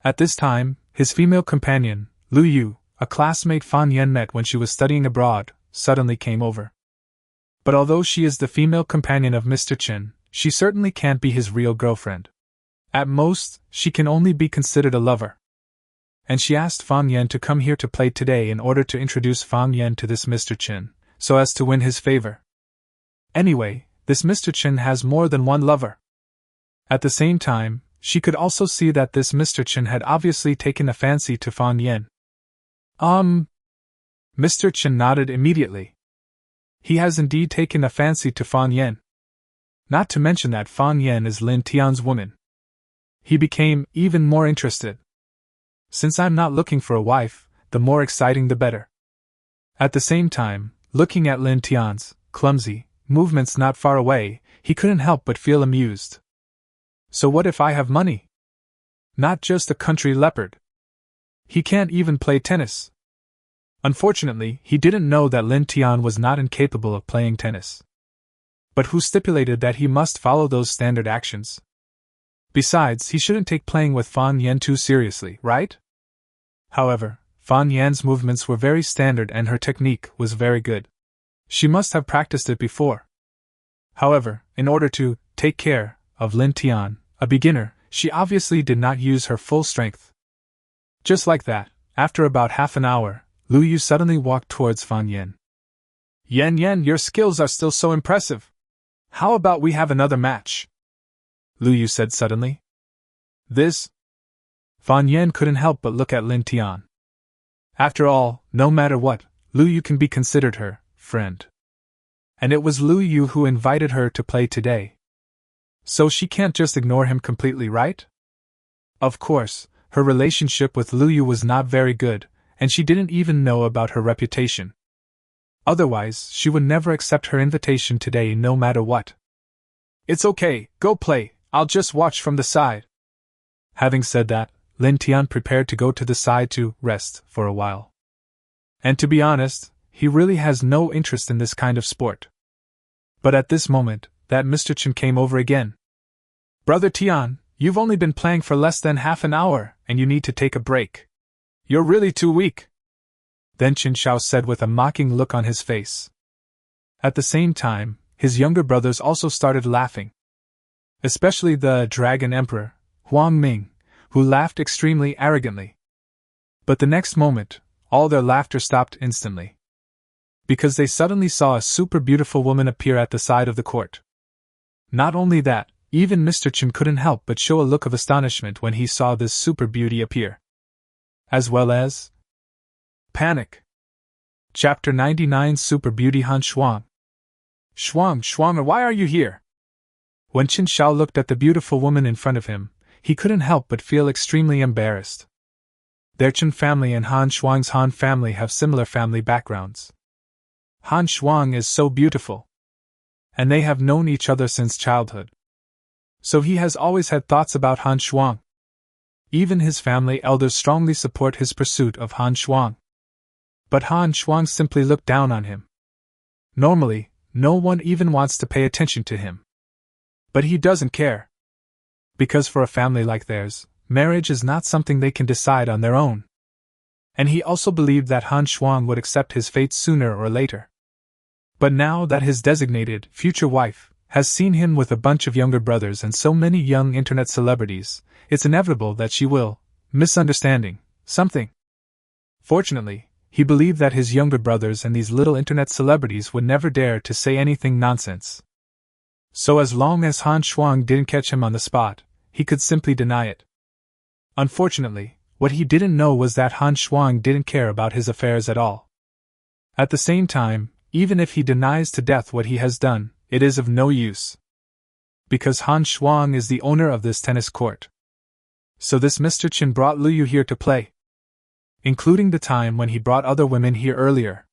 At this time, his female companion, Lu Yu, a classmate Fan Yan met when she was studying abroad, suddenly came over. But although she is the female companion of Mr. Chen, she certainly can't be his real girlfriend. At most, she can only be considered a lover. And she asked Fan Yan to come here to play today in order to introduce Fan Yan to this Mr. Chen, so as to win his favor. Anyway, this Mr. Chen has more than one lover. At the same time, she could also see that this Mr. Chen had obviously taken a fancy to Fan Yan. Mr. Chen nodded immediately. He has indeed taken a fancy to Fan Yan. Not to mention that Fan Yan is Lin Tian's woman. He became even more interested. Since I'm not looking for a wife, the more exciting the better. At the same time, looking at Lin Tian's clumsy movements not far away, he couldn't help but feel amused. So what if I have money? Not just a country leopard. He can't even play tennis. Unfortunately, he didn't know that Lin Tian was not incapable of playing tennis. But who stipulated that he must follow those standard actions? Besides, he shouldn't take playing with Fan Yan too seriously, right? However, Fan Yan's movements were very standard and her technique was very good. She must have practiced it before. However, in order to take care of Lin Tian, a beginner, she obviously did not use her full strength. Just like that, after about half an hour, Lu Yu suddenly walked towards Fan Yan. Yan, your skills are still so impressive. How about we have another match? Lu Yu said suddenly. This? Fan Yan couldn't help but look at Lin Tian. After all, no matter what, Lu Yu can be considered her friend. And it was Lu Yu who invited her to play today. So she can't just ignore him completely, right? Of course, her relationship with Lu Yu was not very good, and she didn't even know about her reputation. Otherwise, she would never accept her invitation today no matter what. It's okay, go play, I'll just watch from the side. Having said that, Lin Tian prepared to go to the side to rest for a while. And to be honest, he really has no interest in this kind of sport. But at this moment, that Mr. Chen came over again. Brother Tian, you've only been playing for less than half an hour, and you need to take a break. You're really too weak. Then Qin Shao said with a mocking look on his face. At the same time, his younger brothers also started laughing. Especially the Dragon Emperor, Huang Ming, who laughed extremely arrogantly. But the next moment, all their laughter stopped instantly. Because they suddenly saw a super beautiful woman appear at the side of the court. Not only that, even Mr. Chen couldn't help but show a look of astonishment when he saw this super beauty appear. As well as panic. Chapter 99 Super Beauty Han Shuang. Shuang, why are you here? When Qin Shao looked at the beautiful woman in front of him, he couldn't help but feel extremely embarrassed. Their Chen family and Han Shuang's Han family have similar family backgrounds. Han Shuang is so beautiful. And they have known each other since childhood. So he has always had thoughts about Han Shuang. Even his family elders strongly support his pursuit of Han Shuang. But Han Shuang simply looked down on him. Normally, no one even wants to pay attention to him. But he doesn't care. Because for a family like theirs, marriage is not something they can decide on their own. And he also believed that Han Shuang would accept his fate sooner or later. But now that his designated future wife has seen him with a bunch of younger brothers and so many young internet celebrities, it's inevitable that she will misunderstanding something. Fortunately, he believed that his younger brothers and these little internet celebrities would never dare to say anything nonsense. So as long as Han Shuang didn't catch him on the spot, he could simply deny it. Unfortunately, what he didn't know was that Han Shuang didn't care about his affairs at all. At the same time, even if he denies to death what he has done, it is of no use. Because Han Shuang is the owner of this tennis court. So this Mr. Chen brought Lu Yu here to play. Including the time when he brought other women here earlier.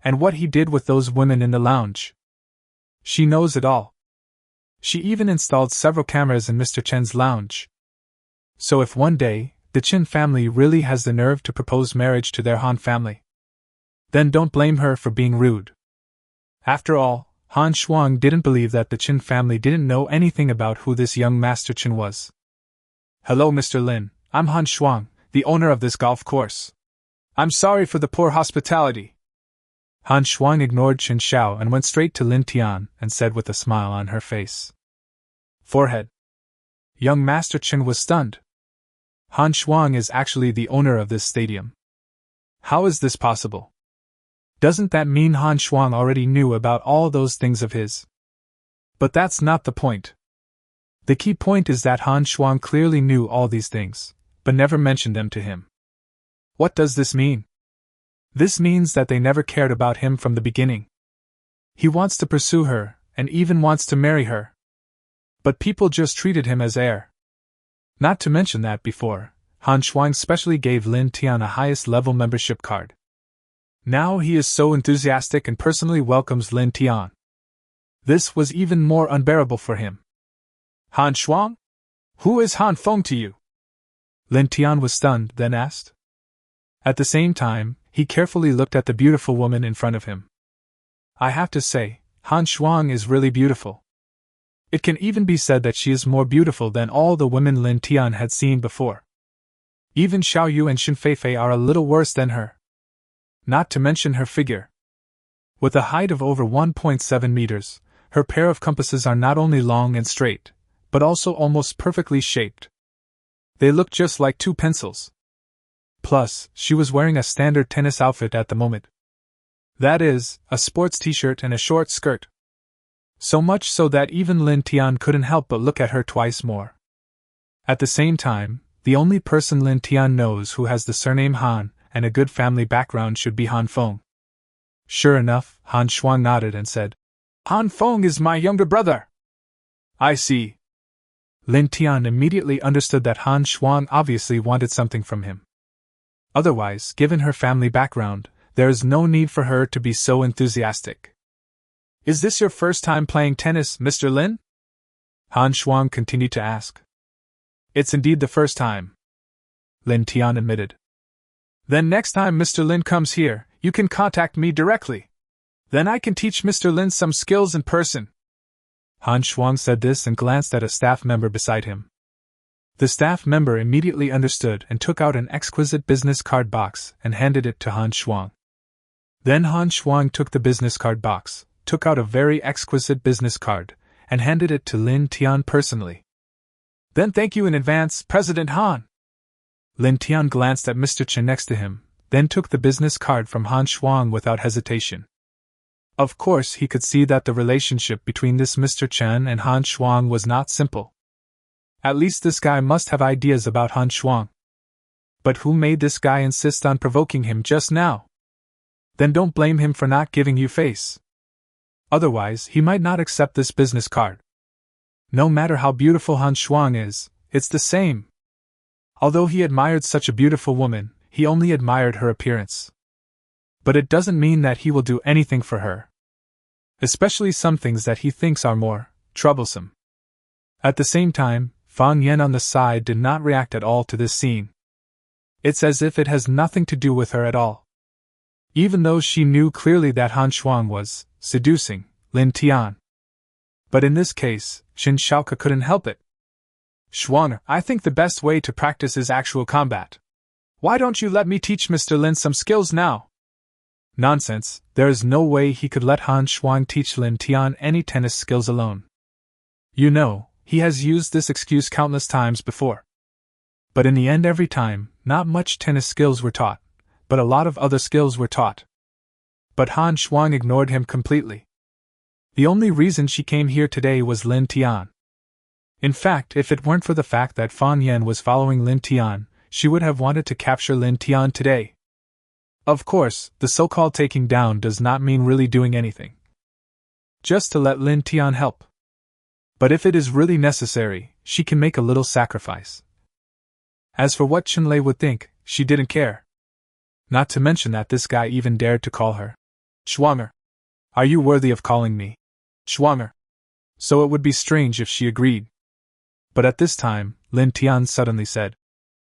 And what he did with those women in the lounge. She knows it all. She even installed several cameras in Mr. Chen's lounge. So if one day, the Chen family really has the nerve to propose marriage to their Han family, then don't blame her for being rude. After all, Han Shuang didn't believe that the Chen family didn't know anything about who this young Master Chen was. Hello Mr. Lin, I'm Han Shuang, the owner of this golf course. I'm sorry for the poor hospitality. Han Shuang ignored Qin Shao and went straight to Lin Tian and said with a smile on her face. Forehead. Young Master Chen was stunned. Han Shuang is actually the owner of this stadium. How is this possible? Doesn't that mean Han Shuang already knew about all those things of his? But that's not the point. The key point is that Han Shuang clearly knew all these things, but never mentioned them to him. What does this mean? This means that they never cared about him from the beginning. He wants to pursue her, and even wants to marry her. But people just treated him as heir. Not to mention that before, Han Shuang specially gave Lin Tian a highest level membership card. Now he is so enthusiastic and personally welcomes Lin Tian. This was even more unbearable for him. Han Shuang? Who is Han Feng to you? Lin Tian was stunned, then asked. At the same time, he carefully looked at the beautiful woman in front of him. I have to say, Han Shuang is really beautiful. It can even be said that she is more beautiful than all the women Lin Tian had seen before. Even Xiao Yu and Xin Feifei are a little worse than her. Not to mention her figure. With a height of over 1.7 meters, her pair of compasses are not only long and straight, but also almost perfectly shaped. They look just like two pencils. Plus, she was wearing a standard tennis outfit at the moment. That is, a sports t-shirt and a short skirt. So much so that even Lin Tian couldn't help but look at her twice more. At the same time, the only person Lin Tian knows who has the surname Han and a good family background should be Han Feng. Sure enough, Han Shuang nodded and said, Han Feng is my younger brother. I see. Lin Tian immediately understood that Han Shuang obviously wanted something from him. Otherwise, given her family background, there is no need for her to be so enthusiastic. Is this your first time playing tennis, Mr. Lin? Han Shuang continued to ask. It's indeed the first time, Lin Tian admitted. Then next time Mr. Lin comes here, you can contact me directly. Then I can teach Mr. Lin some skills in person. Han Shuang said this and glanced at a staff member beside him. The staff member immediately understood and took out an exquisite business card box and handed it to Han Shuang. Then Han Shuang took the business card box, took out a very exquisite business card, and handed it to Lin Tian personally. Then thank you in advance, President Han. Lin Tian glanced at Mr. Chen next to him, then took the business card from Han Shuang without hesitation. Of course, he could see that the relationship between this Mr. Chen and Han Shuang was not simple. At least this guy must have ideas about Han Shuang. But who made this guy insist on provoking him just now? Then don't blame him for not giving you face. Otherwise, he might not accept this business card. No matter how beautiful Han Shuang is, it's the same. Although he admired such a beautiful woman, he only admired her appearance. But it doesn't mean that he will do anything for her. Especially some things that he thinks are more troublesome. At the same time, Fan Yen on the side did not react at all to this scene. It's as if it has nothing to do with her at all. Even though she knew clearly that Han Shuang was seducing Lin Tian. But in this case, Xin Shaoke couldn't help it. Shuang, I think the best way to practice is actual combat. Why don't you let me teach Mr. Lin some skills now? Nonsense, there is no way he could let Han Shuang teach Lin Tian any tennis skills alone. You know, he has used this excuse countless times before. But in the end every time, not much tennis skills were taught, but a lot of other skills were taught. But Han Shuang ignored him completely. The only reason she came here today was Lin Tian. In fact, if it weren't for the fact that Fan Yen was following Lin Tian, she would have wanted to capture Lin Tian today. Of course, the so-called taking down does not mean really doing anything. Just to let Lin Tian help. But if it is really necessary, she can make a little sacrifice. As for what Chen Lei would think, she didn't care. Not to mention that this guy even dared to call her Schwanger. Are you worthy of calling me Schwanger? So it would be strange if she agreed. But at this time, Lin Tian suddenly said,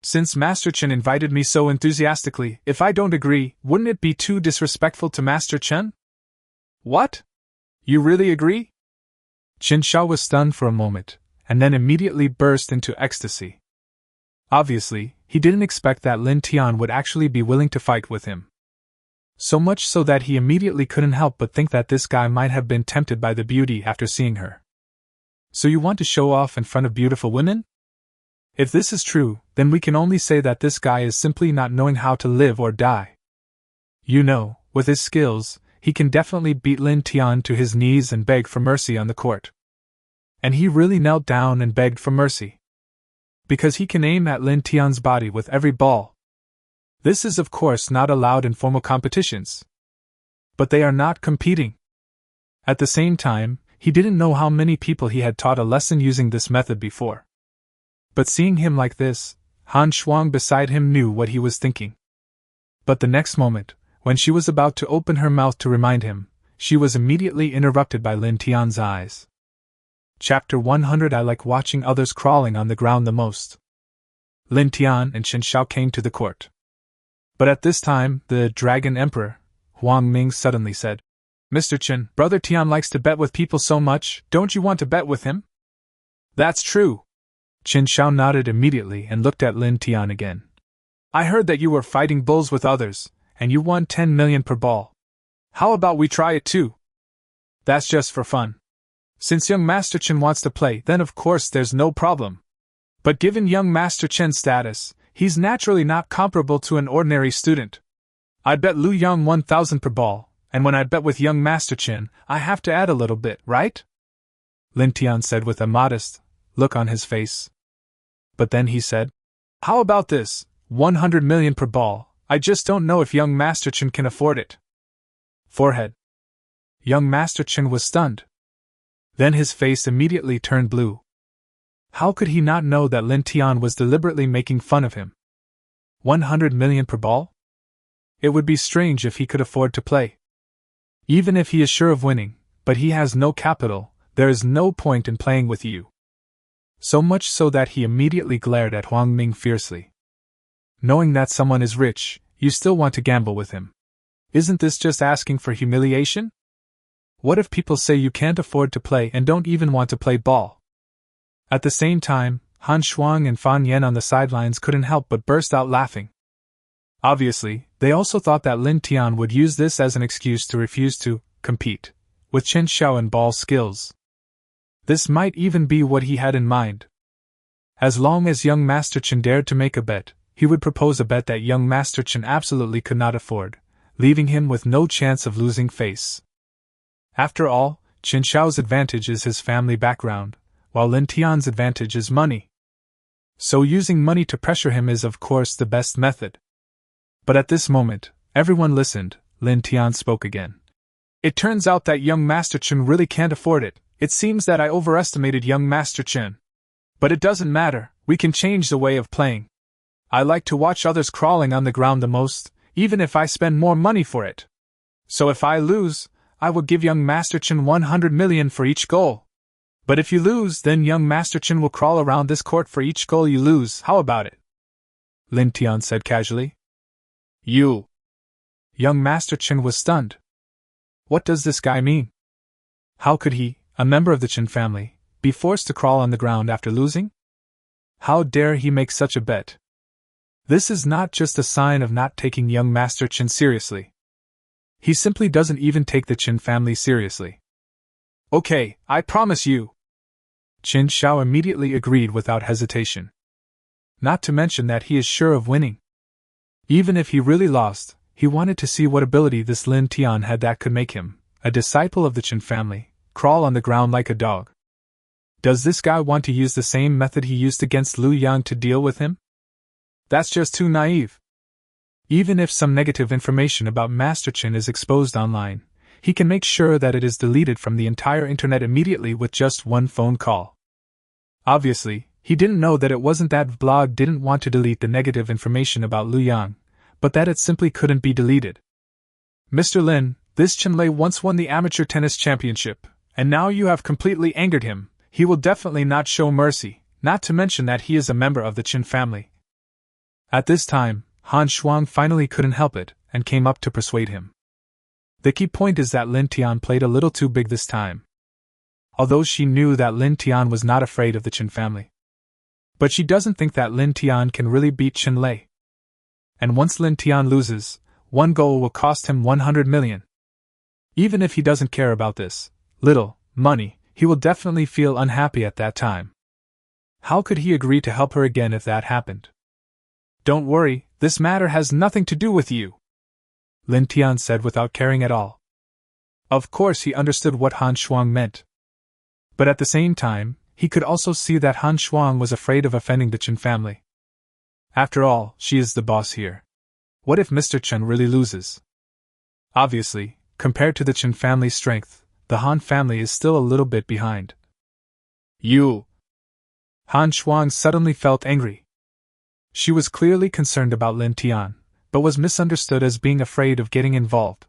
Since Master Chen invited me so enthusiastically, if I don't agree, wouldn't it be too disrespectful to Master Chen? What? You really agree? Qin Shao was stunned for a moment, and then immediately burst into ecstasy. Obviously, he didn't expect that Lin Tian would actually be willing to fight with him. So much so that he immediately couldn't help but think that this guy might have been tempted by the beauty after seeing her. So you want to show off in front of beautiful women? If this is true, then we can only say that this guy is simply not knowing how to live or die. You know, with his skills, he can definitely beat Lin Tian to his knees and beg for mercy on the court. And he really knelt down and begged for mercy. Because he can aim at Lin Tian's body with every ball. This is of course not allowed in formal competitions. But they are not competing. At the same time, he didn't know how many people he had taught a lesson using this method before. But seeing him like this, Han Shuang beside him knew what he was thinking. But the next moment, when she was about to open her mouth to remind him, she was immediately interrupted by Lin Tian's eyes. Chapter 100 I like watching others crawling on the ground the most. Lin Tian and Qin Shao came to the court. But at this time, the Dragon Emperor, Huang Ming, suddenly said, Mr. Qin, Brother Tian likes to bet with people so much, don't you want to bet with him? That's true. Qin Shao nodded immediately and looked at Lin Tian again. I heard that you were fighting bulls with others, and you won 10 million per ball. How about we try it too? That's just for fun. Since young Master Qin wants to play, then of course there's no problem. But given young Master Qin's status, he's naturally not comparable to an ordinary student. I bet Lu Yang 1,000 per ball, and when I bet with young Master Qin, I have to add a little bit, right? Lin Tian said with a modest look on his face. But then he said, How about this, 100 million per ball, I just don't know if young Master Qin can afford it. Forehead. Young Master Qin was stunned. Then his face immediately turned blue. How could he not know that Lin Tian was deliberately making fun of him? 100 million per ball? It would be strange if he could afford to play. Even if he is sure of winning, but he has no capital, there is no point in playing with you. So much so that he immediately glared at Huang Ming fiercely. Knowing that someone is rich, you still want to gamble with him. Isn't this just asking for humiliation? What if people say you can't afford to play and don't even want to play ball? At the same time, Han Shuang and Fan Yan on the sidelines couldn't help but burst out laughing. Obviously, they also thought that Lin Tian would use this as an excuse to refuse to compete with Qin Shao in ball skills. This might even be what he had in mind. As long as young Master Qin dared to make a bet, he would propose a bet that young Master Qin absolutely could not afford, leaving him with no chance of losing face. After all, Qin Shao's advantage is his family background, while Lin Tian's advantage is money. So using money to pressure him is of course the best method. But at this moment, everyone listened. Lin Tian spoke again. It turns out that young Master Qin really can't afford it. It seems that I overestimated young Master Qin. But it doesn't matter, we can change the way of playing. I like to watch others crawling on the ground the most, even if I spend more money for it. So if I lose, I will give young Master Qin 100 million for each goal. But if you lose, then young Master Qin will crawl around this court for each goal you lose. How about it? Lin Tian said casually. You. Young Master Qin was stunned. What does this guy mean? How could he, a member of the Qin family, be forced to crawl on the ground after losing? How dare he make such a bet? This is not just a sign of not taking young Master Qin seriously. He simply doesn't even take the Qin family seriously. Okay, I promise you. Qin Shao immediately agreed without hesitation. Not to mention that he is sure of winning. Even if he really lost, he wanted to see what ability this Lin Tian had that could make him, a disciple of the Qin family, crawl on the ground like a dog. Does this guy want to use the same method he used against Lu Yang to deal with him? That's just too naive. Even if some negative information about Master Qin is exposed online, he can make sure that it is deleted from the entire internet immediately with just one phone call. Obviously, he didn't know that it wasn't that blog didn't want to delete the negative information about Lu Yang, but that it simply couldn't be deleted. Mr. Lin, this Qin once won the amateur tennis championship, and now you have completely angered him. He will definitely not show mercy, not to mention that he is a member of the Qin family. At this time, Han Shuang finally couldn't help it, and came up to persuade him. The key point is that Lin Tian played a little too big this time. Although she knew that Lin Tian was not afraid of the Qin family. But she doesn't think that Lin Tian can really beat Qin Lei. And once Lin Tian loses, one goal will cost him 100 million. Even if he doesn't care about this little money, he will definitely feel unhappy at that time. How could he agree to help her again if that happened? Don't worry, this matter has nothing to do with you, Lin Tian said without caring at all. Of course he understood what Han Shuang meant. But at the same time, he could also see that Han Shuang was afraid of offending the Qin family. After all, she is the boss here. What if Mr. Chen really loses? Obviously, compared to the Qin family's strength, the Han family is still a little bit behind. You! Han Shuang suddenly felt angry. She was clearly concerned about Lin Tian, but was misunderstood as being afraid of getting involved.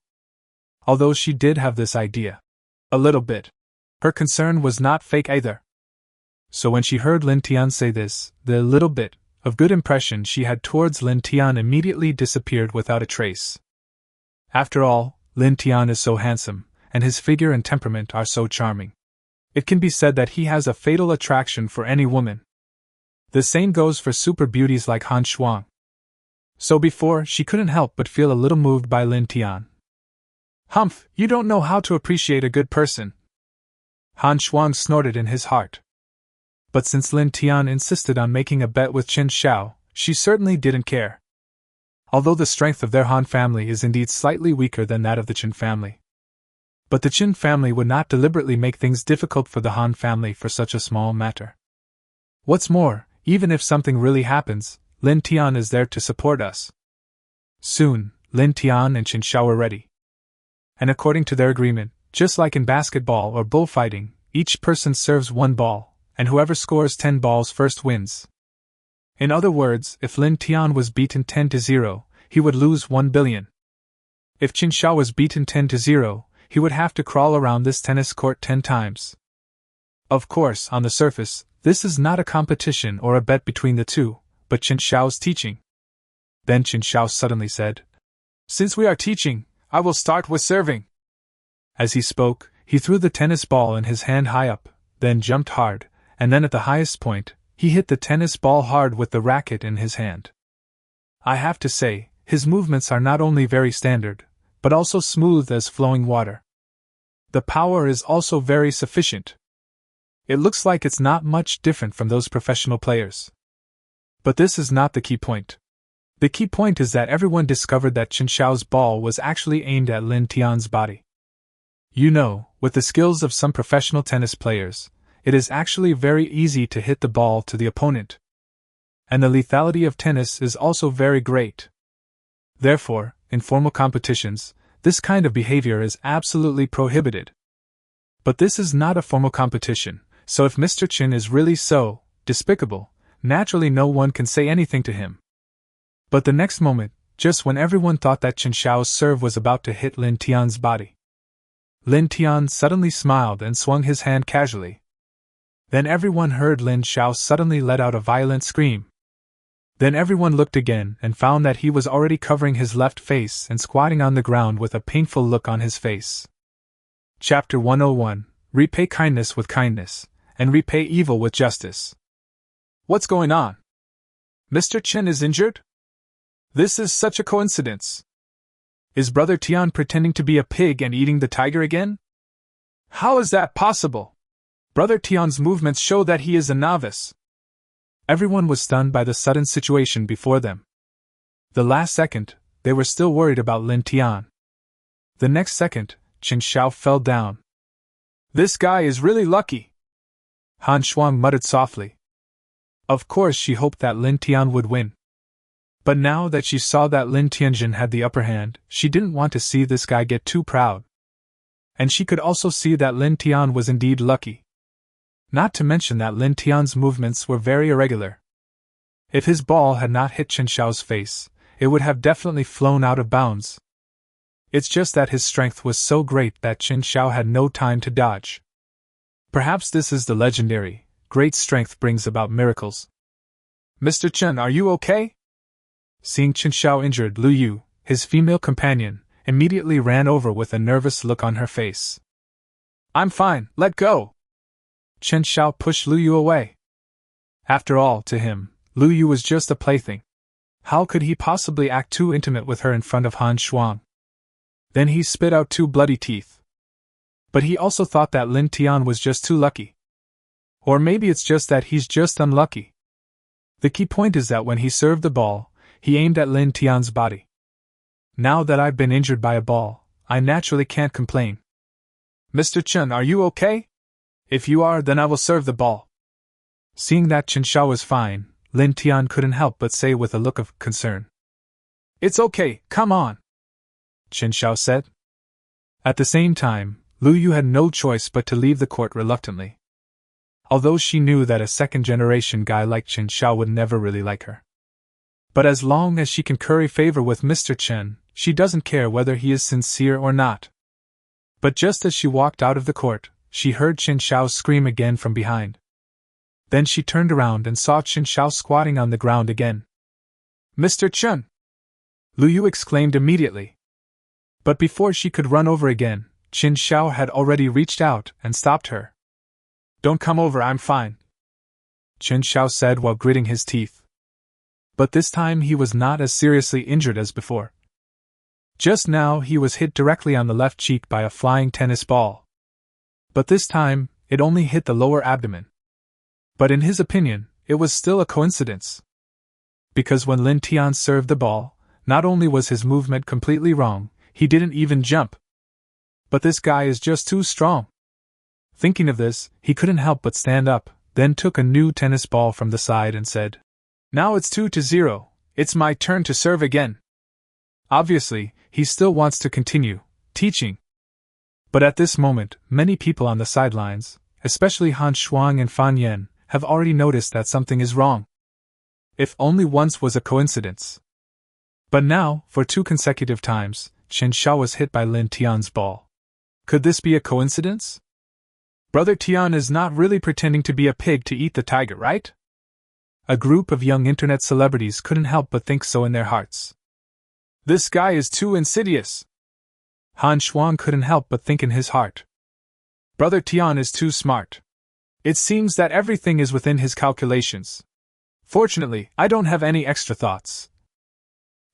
Although she did have this idea. A little bit. Her concern was not fake either. So when she heard Lin Tian say this, the little bit, of good impression she had towards Lin Tian immediately disappeared without a trace. After all, Lin Tian is so handsome, and his figure and temperament are so charming. It can be said that he has a fatal attraction for any woman. The same goes for super beauties like Han Shuang. So before, she couldn't help but feel a little moved by Lin Tian. Humph, you don't know how to appreciate a good person. Han Shuang snorted in his heart. But since Lin Tian insisted on making a bet with Qin Xiao, she certainly didn't care. Although the strength of their Han family is indeed slightly weaker than that of the Qin family. But the Qin family would not deliberately make things difficult for the Han family for such a small matter. What's more, even if something really happens, Lin Tian is there to support us. Soon, Lin Tian and Qin Xiao were ready. And according to their agreement, just like in basketball or bullfighting, each person serves one ball, and whoever scores 10 balls first wins. In other words, if Lin Tian was beaten 10-0, he would lose 1 billion. If Qin Xiao was beaten 10-0, he would have to crawl around this tennis court 10 times. Of course, on the surface, this is not a competition or a bet between the two, but Qin Xiao's teaching. Then Qin Xiao suddenly said, "Since we are teaching, I will start with serving." As he spoke, he threw the tennis ball in his hand high up, then jumped hard, and then at the highest point, he hit the tennis ball hard with the racket in his hand. I have to say, his movements are not only very standard, but also smooth as flowing water. The power is also very sufficient. It looks like it's not much different from those professional players. But this is not the key point. The key point is that everyone discovered that Qin Xiao's ball was actually aimed at Lin Tian's body. You know, with the skills of some professional tennis players, it is actually very easy to hit the ball to the opponent. And the lethality of tennis is also very great. Therefore, in formal competitions, this kind of behavior is absolutely prohibited. But this is not a formal competition, so if Mr. Qin is really so despicable, naturally no one can say anything to him. But the next moment, just when everyone thought that Qin Xiao's serve was about to hit Lin Tian's body, Lin Tian suddenly smiled and swung his hand casually. Then everyone heard Lin Xiao suddenly let out a violent scream. Then everyone looked again and found that he was already covering his left face and squatting on the ground with a painful look on his face. Chapter 101: Repay kindness with kindness, and repay evil with justice. What's going on? Mr. Qin is injured? This is such a coincidence. Is Brother Tian pretending to be a pig and eating the tiger again? How is that possible? Brother Tian's movements show that he is a novice. Everyone was stunned by the sudden situation before them. The last second, they were still worried about Lin Tian. The next second, Qin Xiao fell down. This guy is really lucky. Han Shuang muttered softly. Of course she hoped that Lin Tian would win. But now that she saw that Lin Tianjin had the upper hand, she didn't want to see this guy get too proud. And she could also see that Lin Tian was indeed lucky. Not to mention that Lin Tian's movements were very irregular. If his ball had not hit Qin Xiao's face, it would have definitely flown out of bounds. It's just that his strength was so great that Qin Xiao had no time to dodge. Perhaps this is the legendary, great strength brings about miracles. Mr. Chen, are you okay? Seeing Qin Xiao injured, Lu Yu, his female companion, immediately ran over with a nervous look on her face. I'm fine, let go! Qin Xiao pushed Lu Yu away. After all, to him, Lu Yu was just a plaything. How could he possibly act too intimate with her in front of Han Shuang? Then he spit out 2 bloody teeth. But he also thought that Lin Tian was just too lucky. Or maybe it's just that he's just unlucky. The key point is that when he served the ball, he aimed at Lin Tian's body. Now that I've been injured by a ball, I naturally can't complain. Mr. Chen, are you okay? If you are, then I will serve the ball. Seeing that Qin Xiao was fine, Lin Tian couldn't help but say with a look of concern. It's okay, come on, Qin Xiao said. At the same time, Lu Yu had no choice but to leave the court reluctantly. Although she knew that a second-generation guy like Qin Xiao would never really like her. But as long as she can curry favor with Mr. Chen, she doesn't care whether he is sincere or not. But just as she walked out of the court, she heard Qin Xiao scream again from behind. Then she turned around and saw Chen Xiao squatting on the ground again. "Mr. Chen!" Lu Yu exclaimed immediately. But before she could run over again, Chen Xiao had already reached out and stopped her. "Don't come over, I'm fine," Chen Xiao said while gritting his teeth. But this time he was not as seriously injured as before. Just now he was hit directly on the left cheek by a flying tennis ball. But this time, it only hit the lower abdomen. But in his opinion, it was still a coincidence. Because when Lin Tian served the ball, not only was his movement completely wrong, he didn't even jump. But this guy is just too strong. Thinking of this, he couldn't help but stand up, then took a new tennis ball from the side and said, "Now it's 2-0, it's my turn to serve again." Obviously, he still wants to continue teaching. But at this moment, many people on the sidelines, especially Han Shuang and Fan Yan, have already noticed that something is wrong. If only once was a coincidence. But now, for 2 consecutive times, Chen Xiao was hit by Lin Tian's ball. Could this be a coincidence? Brother Tian is not really pretending to be a pig to eat the tiger, right? A group of young internet celebrities couldn't help but think so in their hearts. This guy is too insidious. Han Shuang couldn't help but think in his heart. Brother Tian is too smart. It seems that everything is within his calculations. Fortunately, I don't have any extra thoughts.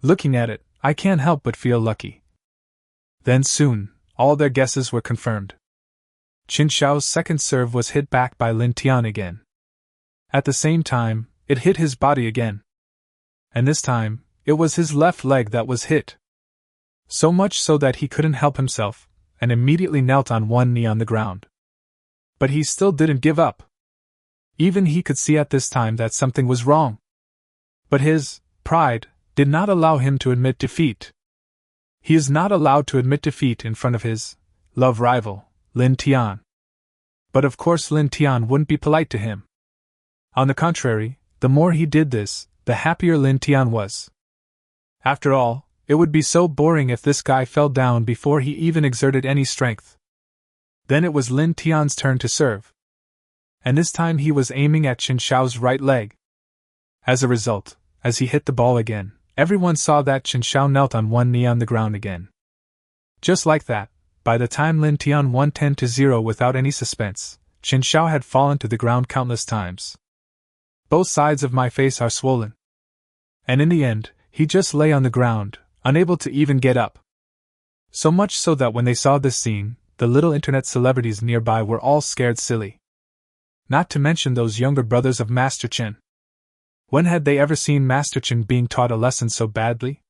Looking at it, I can't help but feel lucky. Then soon, all their guesses were confirmed. Chen Xiao's second serve was hit back by Lin Tian again. At the same time, it hit his body again. And this time, it was his left leg that was hit. So much so that he couldn't help himself, and immediately knelt on one knee on the ground. But he still didn't give up. Even he could see at this time that something was wrong. But his pride did not allow him to admit defeat. He is not allowed to admit defeat in front of his love rival, Lin Tian. But of course Lin Tian wouldn't be polite to him. On the contrary, the more he did this, the happier Lin Tian was. After all, it would be so boring if this guy fell down before he even exerted any strength. Then it was Lin Tian's turn to serve. And this time he was aiming at Chen Xiao's right leg. As a result, as he hit the ball again, everyone saw that Chen Xiao knelt on one knee on the ground again. Just like that, by the time Lin Tian won 10-0 without any suspense, Chen Xiao had fallen to the ground countless times. Both sides of my face are swollen. And in the end, he just lay on the ground, unable to even get up. So much so that when they saw this scene, the little internet celebrities nearby were all scared silly. Not to mention those younger brothers of Master Chen. When had they ever seen Master Chen being taught a lesson so badly?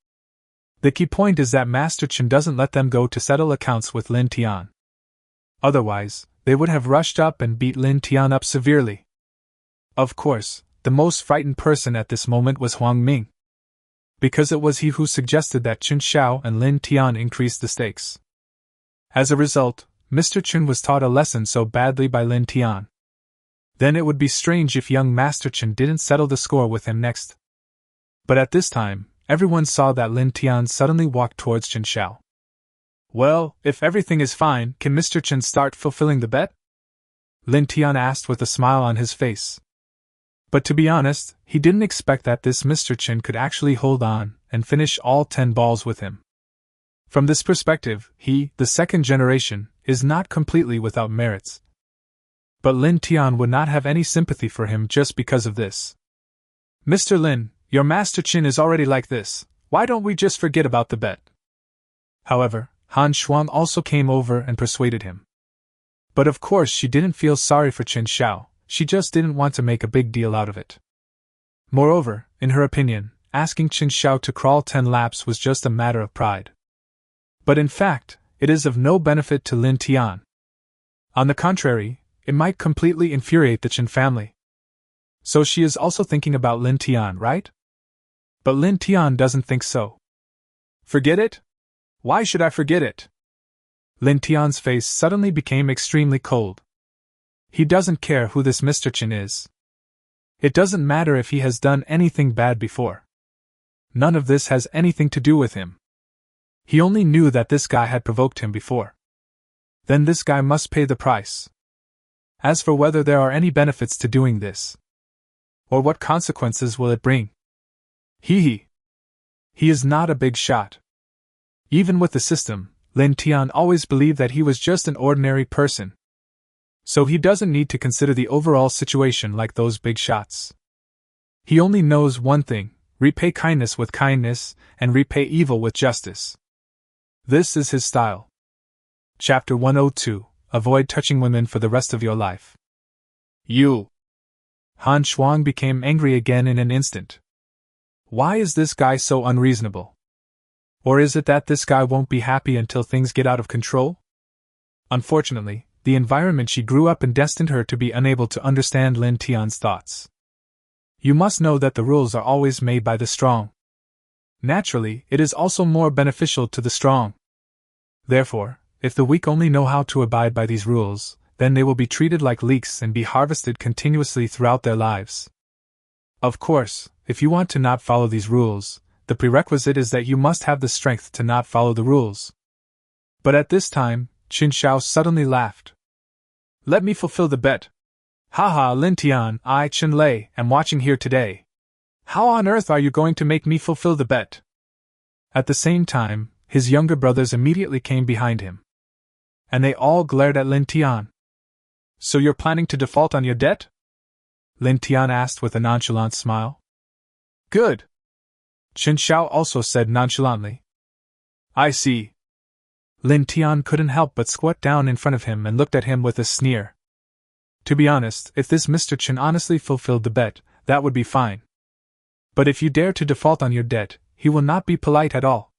The key point is that Master Chen doesn't let them go to settle accounts with Lin Tian. Otherwise, they would have rushed up and beat Lin Tian up severely. Of course, the most frightened person at this moment was Huang Ming. Because it was he who suggested that Chen Xiao and Lin Tian increase the stakes. As a result, Mr. Chen was taught a lesson so badly by Lin Tian. Then it would be strange if young Master Chen didn't settle the score with him next. But at this time, everyone saw that Lin Tian suddenly walked towards Chen Xiao. Well, if everything is fine, can Mr. Chen start fulfilling the bet? Lin Tian asked with a smile on his face. But to be honest, he didn't expect that this Mr. Chen could actually hold on and finish all 10 balls with him. From this perspective, he, the second generation, is not completely without merits. But Lin Tian would not have any sympathy for him just because of this. Mr. Lin, your Master Chen is already like this, why don't we just forget about the bet? However, Han Shuang also came over and persuaded him. But of course she didn't feel sorry for Chen Xiao, she just didn't want to make a big deal out of it. Moreover, in her opinion, asking Chen Xiao to crawl 10 laps was just a matter of pride. But in fact, it is of no benefit to Lin Tian. On the contrary, it might completely infuriate the Chen family. So she is also thinking about Lin Tian, right? But Lin Tian doesn't think so. Forget it? Why should I forget it? Lin Tian's face suddenly became extremely cold. He doesn't care who this Mr. Chen is. It doesn't matter if he has done anything bad before. None of this has anything to do with him. He only knew that this guy had provoked him before. Then this guy must pay the price. As for whether there are any benefits to doing this, or what consequences will it bring? He is not a big shot. Even with the system, Lin Tian always believed that he was just an ordinary person. So he doesn't need to consider the overall situation like those big shots. He only knows one thing: repay kindness with kindness, and repay evil with justice. This is his style. Chapter 102: Avoid touching women for the rest of your life. You! Han Shuang became angry again in an instant. Why is this guy so unreasonable? Or is it that this guy won't be happy until things get out of control? Unfortunately, the environment she grew up in destined her to be unable to understand Lin Tian's thoughts. You must know that the rules are always made by the strong. Naturally, it is also more beneficial to the strong. Therefore, if the weak only know how to abide by these rules, then they will be treated like leeks and be harvested continuously throughout their lives. Of course, if you want to not follow these rules, the prerequisite is that you must have the strength to not follow the rules. But at this time, Qin Shao suddenly laughed. Let me fulfill the bet. Haha, Lin Tian, I, Qin Lei, am watching here today. How on earth are you going to make me fulfill the bet? At the same time, his younger brothers immediately came behind him. And they all glared at Lin Tian. So you're planning to default on your debt? Lin Tian asked with a nonchalant smile. Good. Qin Shao also said nonchalantly. I see. Lin Tian couldn't help but squat down in front of him and looked at him with a sneer. To be honest, if this Mr. Qin honestly fulfilled the bet, that would be fine. But if you dare to default on your debt, he will not be polite at all.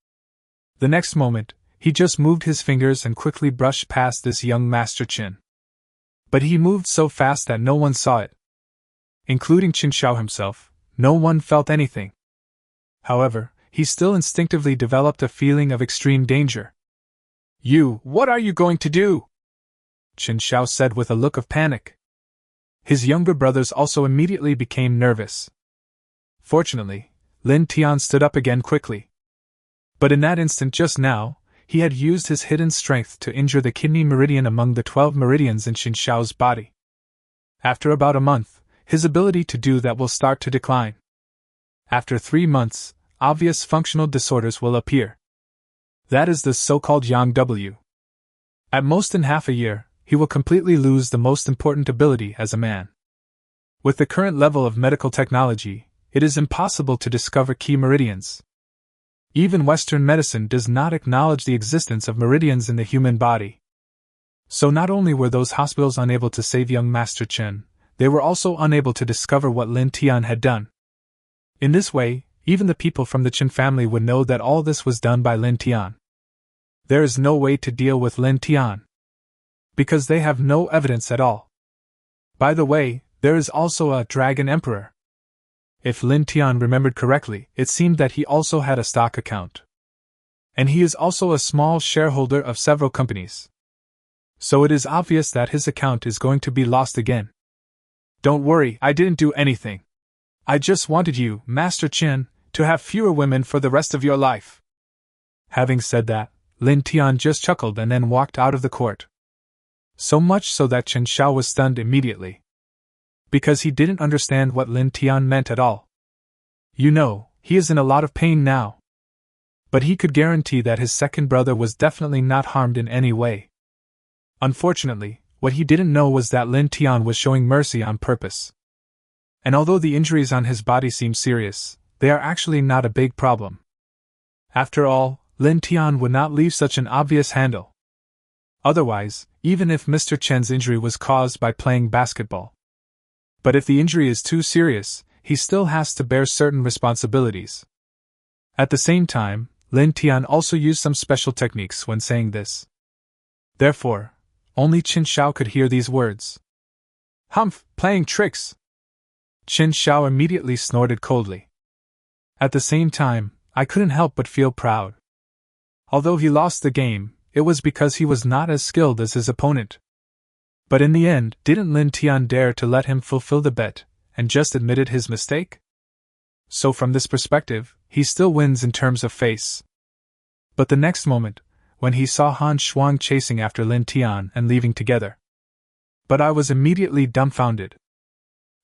The next moment, he just moved his fingers and quickly brushed past this young Master Qin. But he moved so fast that no one saw it. Including Qin Shao himself, no one felt anything. However, he still instinctively developed a feeling of extreme danger. What are you going to do? Qin Shao said with a look of panic. His younger brothers also immediately became nervous. Fortunately, Lin Tian stood up again quickly. But in that instant just now, he had used his hidden strength to injure the kidney meridian among the 12 meridians in Qin Shao's body. After about a month, his ability to do that will start to decline. After 3 months, obvious functional disorders will appear. That is the so-called Yang W. At most in half a year, he will completely lose the most important ability as a man. With the current level of medical technology, it is impossible to discover key meridians. Even Western medicine does not acknowledge the existence of meridians in the human body. So not only were those hospitals unable to save young Master Qin, they were also unable to discover what Lin Tian had done. In this way, even the people from the Qin family would know that all this was done by Lin Tian. There is no way to deal with Lin Tian, because they have no evidence at all. By the way, there is also a Dragon Emperor. If Lin Tian remembered correctly, it seemed that he also had a stock account. And he is also a small shareholder of several companies. So it is obvious that his account is going to be lost again. Don't worry, I didn't do anything. I just wanted you, Master Qin, to have fewer women for the rest of your life. Having said that, Lin Tian just chuckled and then walked out of the court. So much so that Qin Shao was stunned immediately. Because he didn't understand what Lin Tian meant at all. He is in a lot of pain now. But he could guarantee that his second brother was definitely not harmed in any way. Unfortunately, what he didn't know was that Lin Tian was showing mercy on purpose. And although the injuries on his body seem serious, they are actually not a big problem. After all, Lin Tian would not leave such an obvious handle. Otherwise, even if Mr. Chen's injury was caused by playing basketball. But if the injury is too serious, he still has to bear certain responsibilities. At the same time, Lin Tian also used some special techniques when saying this. Therefore, only Qin Shao could hear these words. Humph, playing tricks! Qin Shao immediately snorted coldly. At the same time, I couldn't help but feel proud. Although he lost the game, it was because he was not as skilled as his opponent. But in the end, didn't Lin Tian dare to let him fulfill the bet, and just admitted his mistake? So from this perspective, he still wins in terms of face. But the next moment, when he saw Han Shuang chasing after Lin Tian and leaving together, But I was immediately dumbfounded.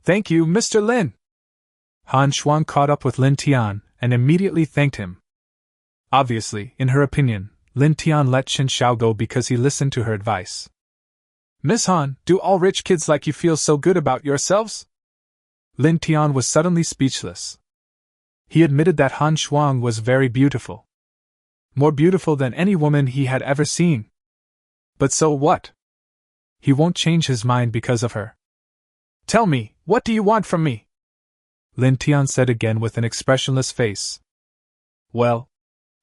"Thank you, Mr. Lin!" Han Shuang caught up with Lin Tian and immediately thanked him. Obviously, in her opinion, Lin Tian let Chen Xiao go because he listened to her advice. "Miss Han, do all rich kids like you feel so good about yourselves?" Lin Tian was suddenly speechless. He admitted that Han Shuang was very beautiful. More beautiful than any woman he had ever seen. But so what? He won't change his mind because of her. "Tell me, what do you want from me?" Lin Tian said again with an expressionless face. "Well,"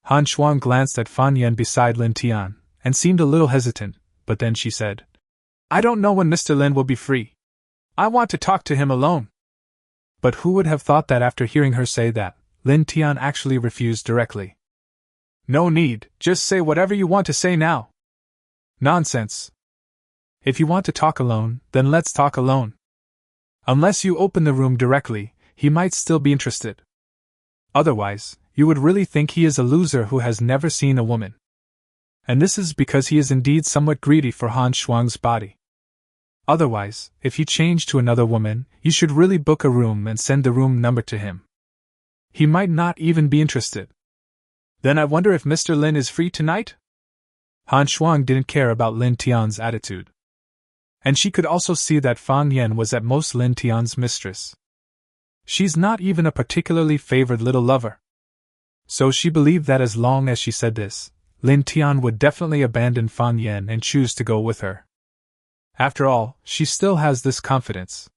Han Shuang glanced at Fan Yan beside Lin Tian, and seemed a little hesitant, but then she said, "I don't know when Mr. Lin will be free. I want to talk to him alone." But who would have thought that after hearing her say that, Lin Tian actually refused directly. "No need, just say whatever you want to say now." "Nonsense. If you want to talk alone, then let's talk alone. Unless you open the room directly, he might still be interested. Otherwise, you would really think he is a loser who has never seen a woman. And this is because he is indeed somewhat greedy for Han Shuang's body. Otherwise, if you change to another woman, you should really book a room and send the room number to him. He might not even be interested. Then I wonder if Mr. Lin is free tonight?" Han Shuang didn't care about Lin Tian's attitude. And she could also see that Fan Yan was at most Lin Tian's mistress. She's not even a particularly favored little lover. So she believed that as long as she said this, Lin Tian would definitely abandon Fan Yan and choose to go with her. After all, she still has this confidence.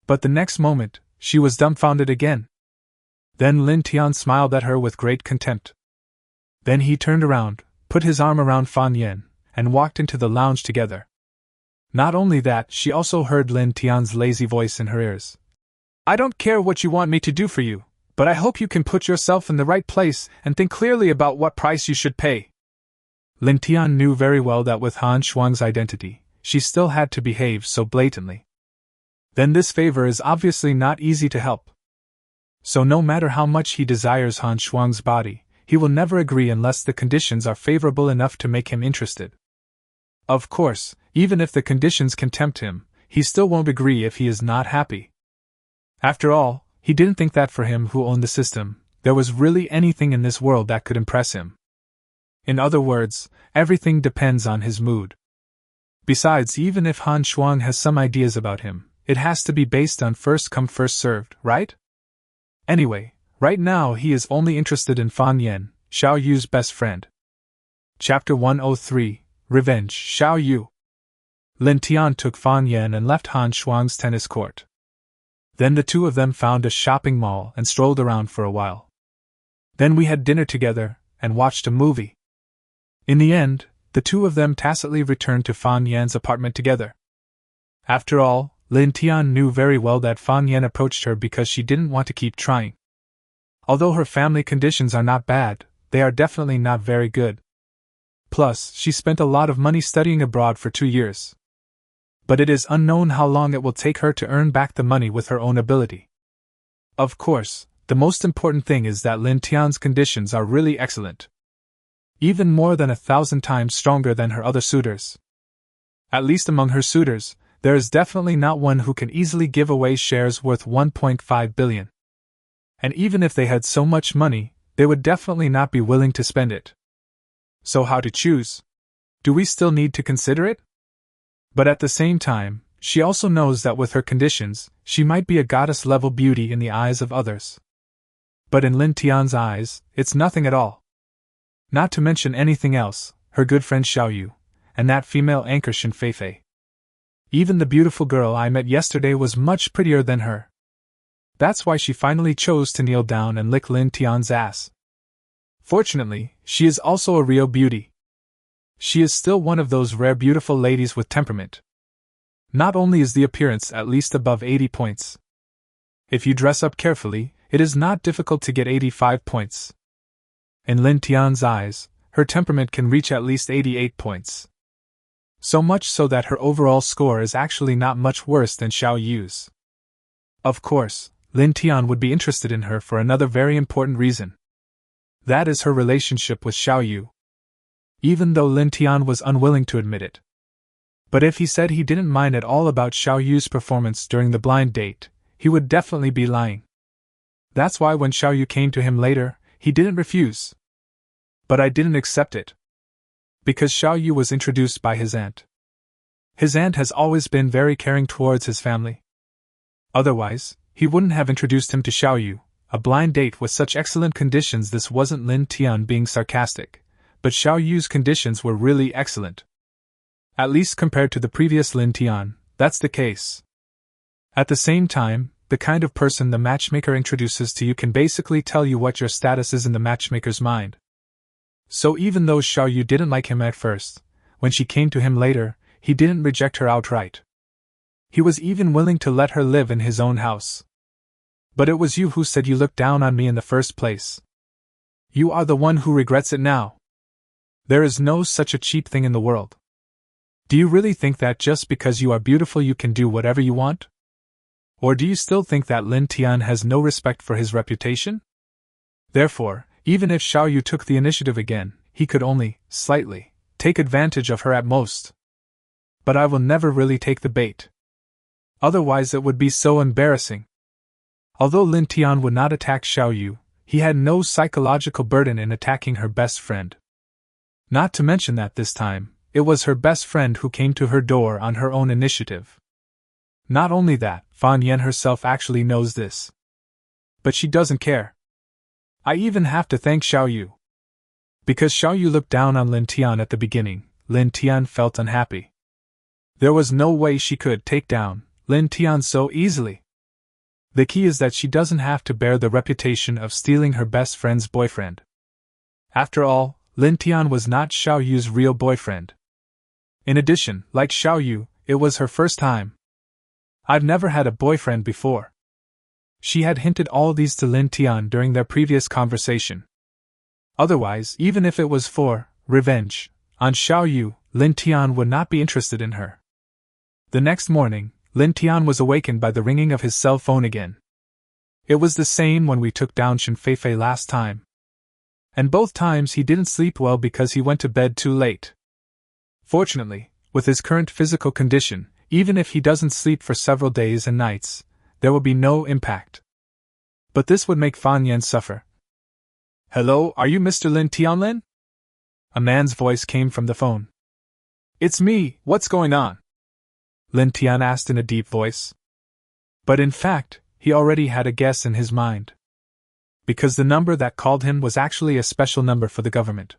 But the next moment, she was dumbfounded again. Then Lin Tian smiled at her with great contempt. Then he turned around, put his arm around Fan Yan, and walked into the lounge together. Not only that, she also heard Lin Tian's lazy voice in her ears. "I don't care what you want me to do for you, but I hope you can put yourself in the right place and think clearly about what price you should pay." Lin Tian knew very well that with Han Shuang's identity, she still had to behave so blatantly. Then this favor is obviously not easy to help. So no matter how much he desires Han Shuang's body, he will never agree unless the conditions are favorable enough to make him interested. Of course, even if the conditions can tempt him, he still won't agree if he is not happy. After all, he didn't think that for him who owned the system, there was really anything in this world that could impress him. In other words, everything depends on his mood. Besides, even if Han Shuang has some ideas about him, it has to be based on first come first served, right? Anyway, right now he is only interested in Fan Yan, Xiao Yu's best friend. Chapter 103, Revenge, Xiao Yu. Lin Tian took Fan Yan and left Han Shuang's tennis court. Then the two of them found a shopping mall and strolled around for a while. Then we had dinner together and watched a movie. In the end, the two of them tacitly returned to Fan Yan's apartment together. After all, Lin Tian knew very well that Fan Yan approached her because she didn't want to keep trying. Although her family conditions are not bad, they are definitely not very good. Plus, she spent a lot of money studying abroad for 2 years. But it is unknown how long it will take her to earn back the money with her own ability. Of course, the most important thing is that Lin Tian's conditions are really excellent. Even more than 1,000 times stronger than her other suitors. At least among her suitors, there is definitely not one who can easily give away shares worth 1.5 billion. And even if they had so much money, they would definitely not be willing to spend it. So how to choose? Do we still need to consider it? But at the same time, she also knows that with her conditions, she might be a goddess-level beauty in the eyes of others. But in Lin Tian's eyes, it's nothing at all. Not to mention anything else, her good friend Xiao Yu, and that female anchor Shin Feifei. Even the beautiful girl I met yesterday was much prettier than her. That's why she finally chose to kneel down and lick Lin Tian's ass. Fortunately, she is also a real beauty. She is still one of those rare beautiful ladies with temperament. Not only is the appearance at least above 80 points. If you dress up carefully, it is not difficult to get 85 points. In Lin Tian's eyes, her temperament can reach at least 88 points. So much so that her overall score is actually not much worse than Xiao Yu's. Of course, Lin Tian would be interested in her for another very important reason. That is her relationship with Xiao Yu. Even though Lin Tian was unwilling to admit it. But if he said he didn't mind at all about Xiao Yu's performance during the blind date, he would definitely be lying. That's why when Xiao Yu came to him later, he didn't refuse. But I didn't accept it. Because Xiao Yu was introduced by his aunt. His aunt has always been very caring towards his family. Otherwise, he wouldn't have introduced him to Xiao Yu. A blind date with such excellent conditions. This wasn't Lin Tian being sarcastic, but Xiao Yu's conditions were really excellent. At least compared to the previous Lin Tian, that's the case. At the same time, the kind of person the matchmaker introduces to you can basically tell you what your status is in the matchmaker's mind. So even though Xiao Yu didn't like him at first, when she came to him later, he didn't reject her outright. He was even willing to let her live in his own house. But it was you who said you looked down on me in the first place. You are the one who regrets it now. There is no such a cheap thing in the world. Do you really think that just because you are beautiful you can do whatever you want? Or do you still think that Lin Tian has no respect for his reputation? Therefore, even if Xiao Yu took the initiative again, he could only, slightly, take advantage of her at most. But I will never really take the bait. Otherwise it would be so embarrassing. Although Lin Tian would not attack Xiao Yu, he had no psychological burden in attacking her best friend. Not to mention that this time, it was her best friend who came to her door on her own initiative. Not only that, Fan Yan herself actually knows this. But she doesn't care. I even have to thank Xiao Yu. Because Xiao Yu looked down on Lin Tian at the beginning, Lin Tian felt unhappy. There was no way she could take down Lin Tian so easily. The key is that she doesn't have to bear the reputation of stealing her best friend's boyfriend. After all, Lin Tian was not Xiao Yu's real boyfriend. In addition, like Xiao Yu, it was her first time. I've never had a boyfriend before. She had hinted all these to Lin Tian during their previous conversation. Otherwise, even if it was for revenge on Xiao Yu, Lin Tian would not be interested in her. The next morning, Lin Tian was awakened by the ringing of his cell phone again. It was the same when we took down Shen Feifei last time. And both times he didn't sleep well because he went to bed too late. Fortunately, with his current physical condition, even if he doesn't sleep for several days and nights, there will be no impact. But this would make Fan Yan suffer. Hello, are you Mr. Lin Tianlin? A man's voice came from the phone. It's me, what's going on? Lin Tian asked in a deep voice. But in fact, he already had a guess in his mind. Because the number that called him was actually a special number for the government.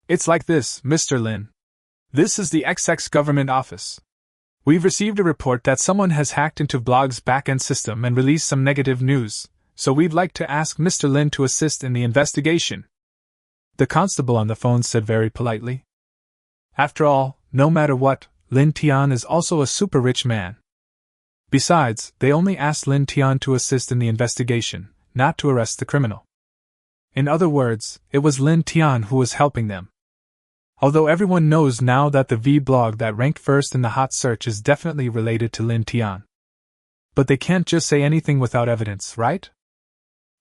It's like this, Mr. Lin. This is the XX government office. We've received a report that someone has hacked into Blog's backend system and released some negative news, so we'd like to ask Mr. Lin to assist in the investigation. The constable on the phone said very politely. After all, no matter what, Lin Tian is also a super rich man. Besides, they only asked Lin Tian to assist in the investigation, not to arrest the criminal. In other words, it was Lin Tian who was helping them. Although everyone knows now that the V-blog that ranked first in the hot search is definitely related to Lin Tian. But they can't just say anything without evidence, right?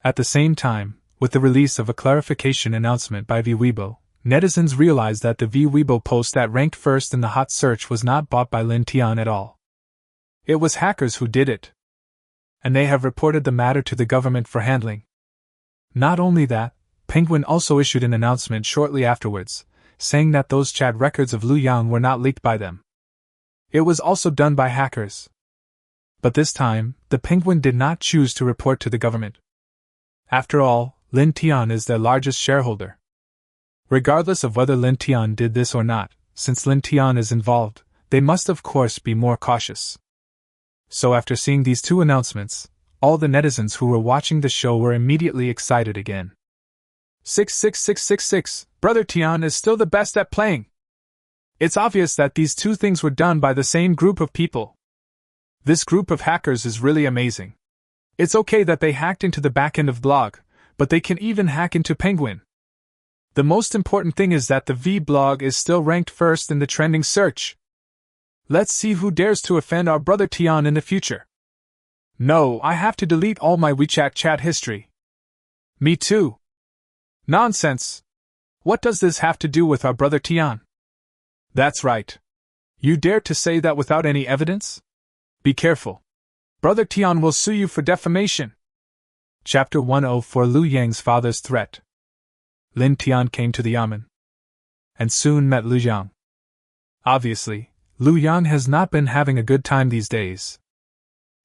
At the same time, with the release of a clarification announcement by V-Weibo, netizens realized that the V-Weibo post that ranked first in the hot search was not bought by Lin Tian at all. It was hackers who did it. And they have reported the matter to the government for handling. Not only that, Penguin also issued an announcement shortly afterwards, saying that those chat records of Lu Yang were not leaked by them. It was also done by hackers. But this time, the Penguin did not choose to report to the government. After all, Lin Tian is their largest shareholder. Regardless of whether Lin Tian did this or not, since Lin Tian is involved, they must of course be more cautious. So after seeing these two announcements, all the netizens who were watching the show were immediately excited again. 66666, Brother Tian is still the best at playing. It's obvious that these two things were done by the same group of people. This group of hackers is really amazing. It's okay that they hacked into the backend of Blog, but they can even hack into Penguin. The most important thing is that the V-blog is still ranked first in the trending search. Let's see who dares to offend our Brother Tian in the future. No, I have to delete all my WeChat chat history. Me too. Nonsense. What does this have to do with our Brother Tian? That's right. You dare to say that without any evidence? Be careful. Brother Tian will sue you for defamation. Chapter 104 Liu Yang's father's threat. Lin Tian came to the yamen and soon met Liu Yang. Obviously, Liu Yang has not been having a good time these days.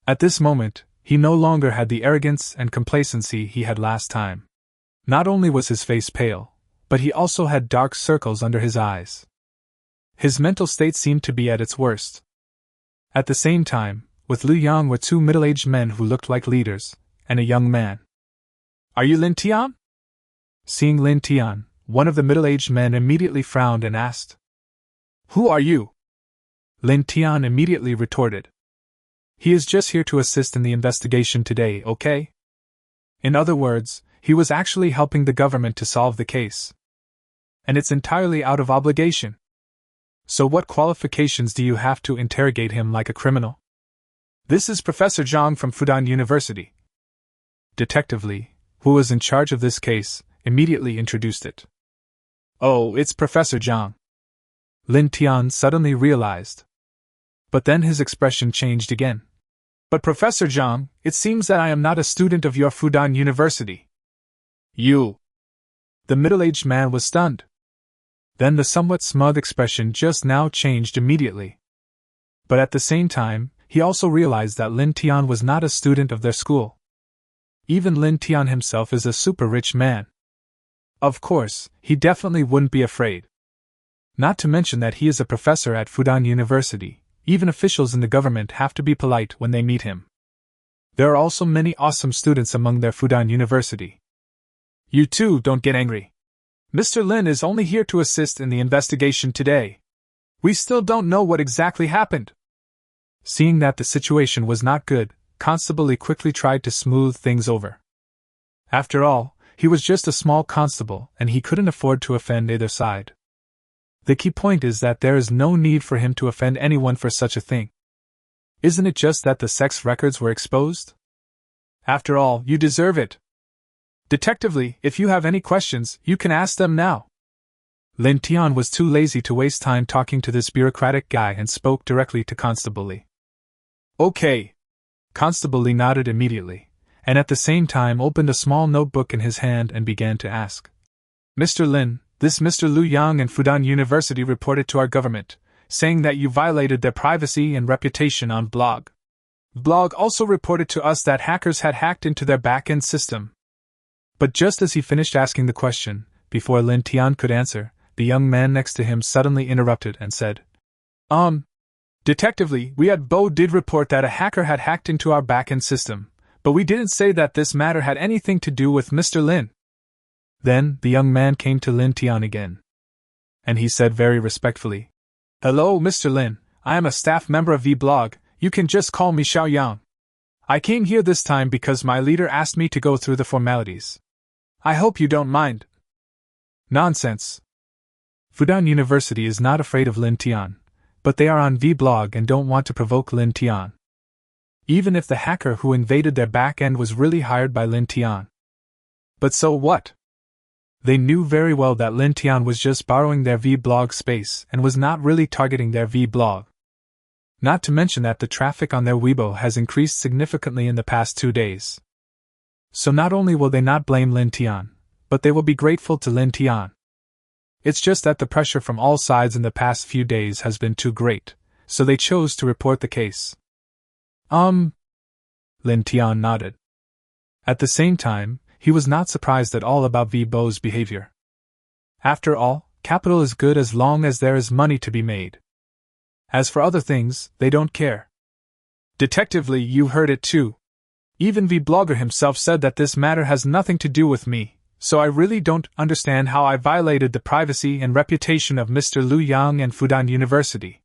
At this moment, he no longer had the arrogance and complacency he had last time. Not only was his face pale, but he also had dark circles under his eyes. His mental state seemed to be at its worst. At the same time, with Liu Yang were two middle-aged men who looked like leaders, and a young man. Are you Lin Tian? Seeing Lin Tian, one of the middle-aged men immediately frowned and asked, Who are you? Lin Tian immediately retorted, He is just here to assist in the investigation today, okay? In other words, he was actually helping the government to solve the case. And it's entirely out of obligation. So what qualifications do you have to interrogate him like a criminal? This is Professor Zhang from Fudan University. Detective Li, who was in charge of this case, immediately introduced it. Oh, it's Professor Zhang. Lin Tian suddenly realized. But then his expression changed again. But Professor Zhang, it seems that I am not a student of your Fudan University. You. The middle-aged man was stunned. Then the somewhat smug expression just now changed immediately. But at the same time, he also realized that Lin Tian was not a student of their school. Even Lin Tian himself is a super rich man. Of course, he definitely wouldn't be afraid. Not to mention that he is a professor at Fudan University. Even officials in the government have to be polite when they meet him. There are also many awesome students among their Fudan University. You too, don't get angry. Mr. Lin is only here to assist in the investigation today. We still don't know what exactly happened. Seeing that the situation was not good, Constable Li quickly tried to smooth things over. After all, he was just a small constable and he couldn't afford to offend either side. The key point is that there is no need for him to offend anyone for such a thing. Isn't it just that the sex records were exposed? After all, you deserve it. Detective Li, if you have any questions, you can ask them now. Lin Tian was too lazy to waste time talking to this bureaucratic guy and spoke directly to Constable Li. Okay. Constable Li nodded immediately, and at the same time opened a small notebook in his hand and began to ask. Mr. Lin, this Mr. Liu Yang and Fudan University reported to our government, saying that you violated their privacy and reputation on blog. Blog also reported to us that hackers had hacked into their back-end system. But just as he finished asking the question, before Lin Tian could answer, the young man next to him suddenly interrupted and said, Detective Li, we at Bo did report that a hacker had hacked into our back-end system, but we didn't say that this matter had anything to do with Mr. Lin. Then, the young man came to Lin Tian again. And he said very respectfully, Hello, Mr. Lin, I am a staff member of V-Blog, you can just call me Xiao Yang. I came here this time because my leader asked me to go through the formalities. I hope you don't mind. Nonsense. Fudan University is not afraid of Lin Tian, but they are on V-Blog and don't want to provoke Lin Tian. Even if the hacker who invaded their back-end was really hired by Lin Tian. But so what? They knew very well that Lin Tian was just borrowing their V-Blog space and was not really targeting their V-Blog. Not to mention that the traffic on their Weibo has increased significantly in the past 2 days. So not only will they not blame Lin Tian, but they will be grateful to Lin Tian. It's just that the pressure from all sides in the past few days has been too great, so they chose to report the case. Lin Tian nodded. At the same time, he was not surprised at all about V-Bo's behavior. After all, capital is good as long as there is money to be made. As for other things, they don't care. Detective Li, you heard it too. Even V-Blogger himself said that this matter has nothing to do with me, so I really don't understand how I violated the privacy and reputation of Mr. Liu Yang and Fudan University.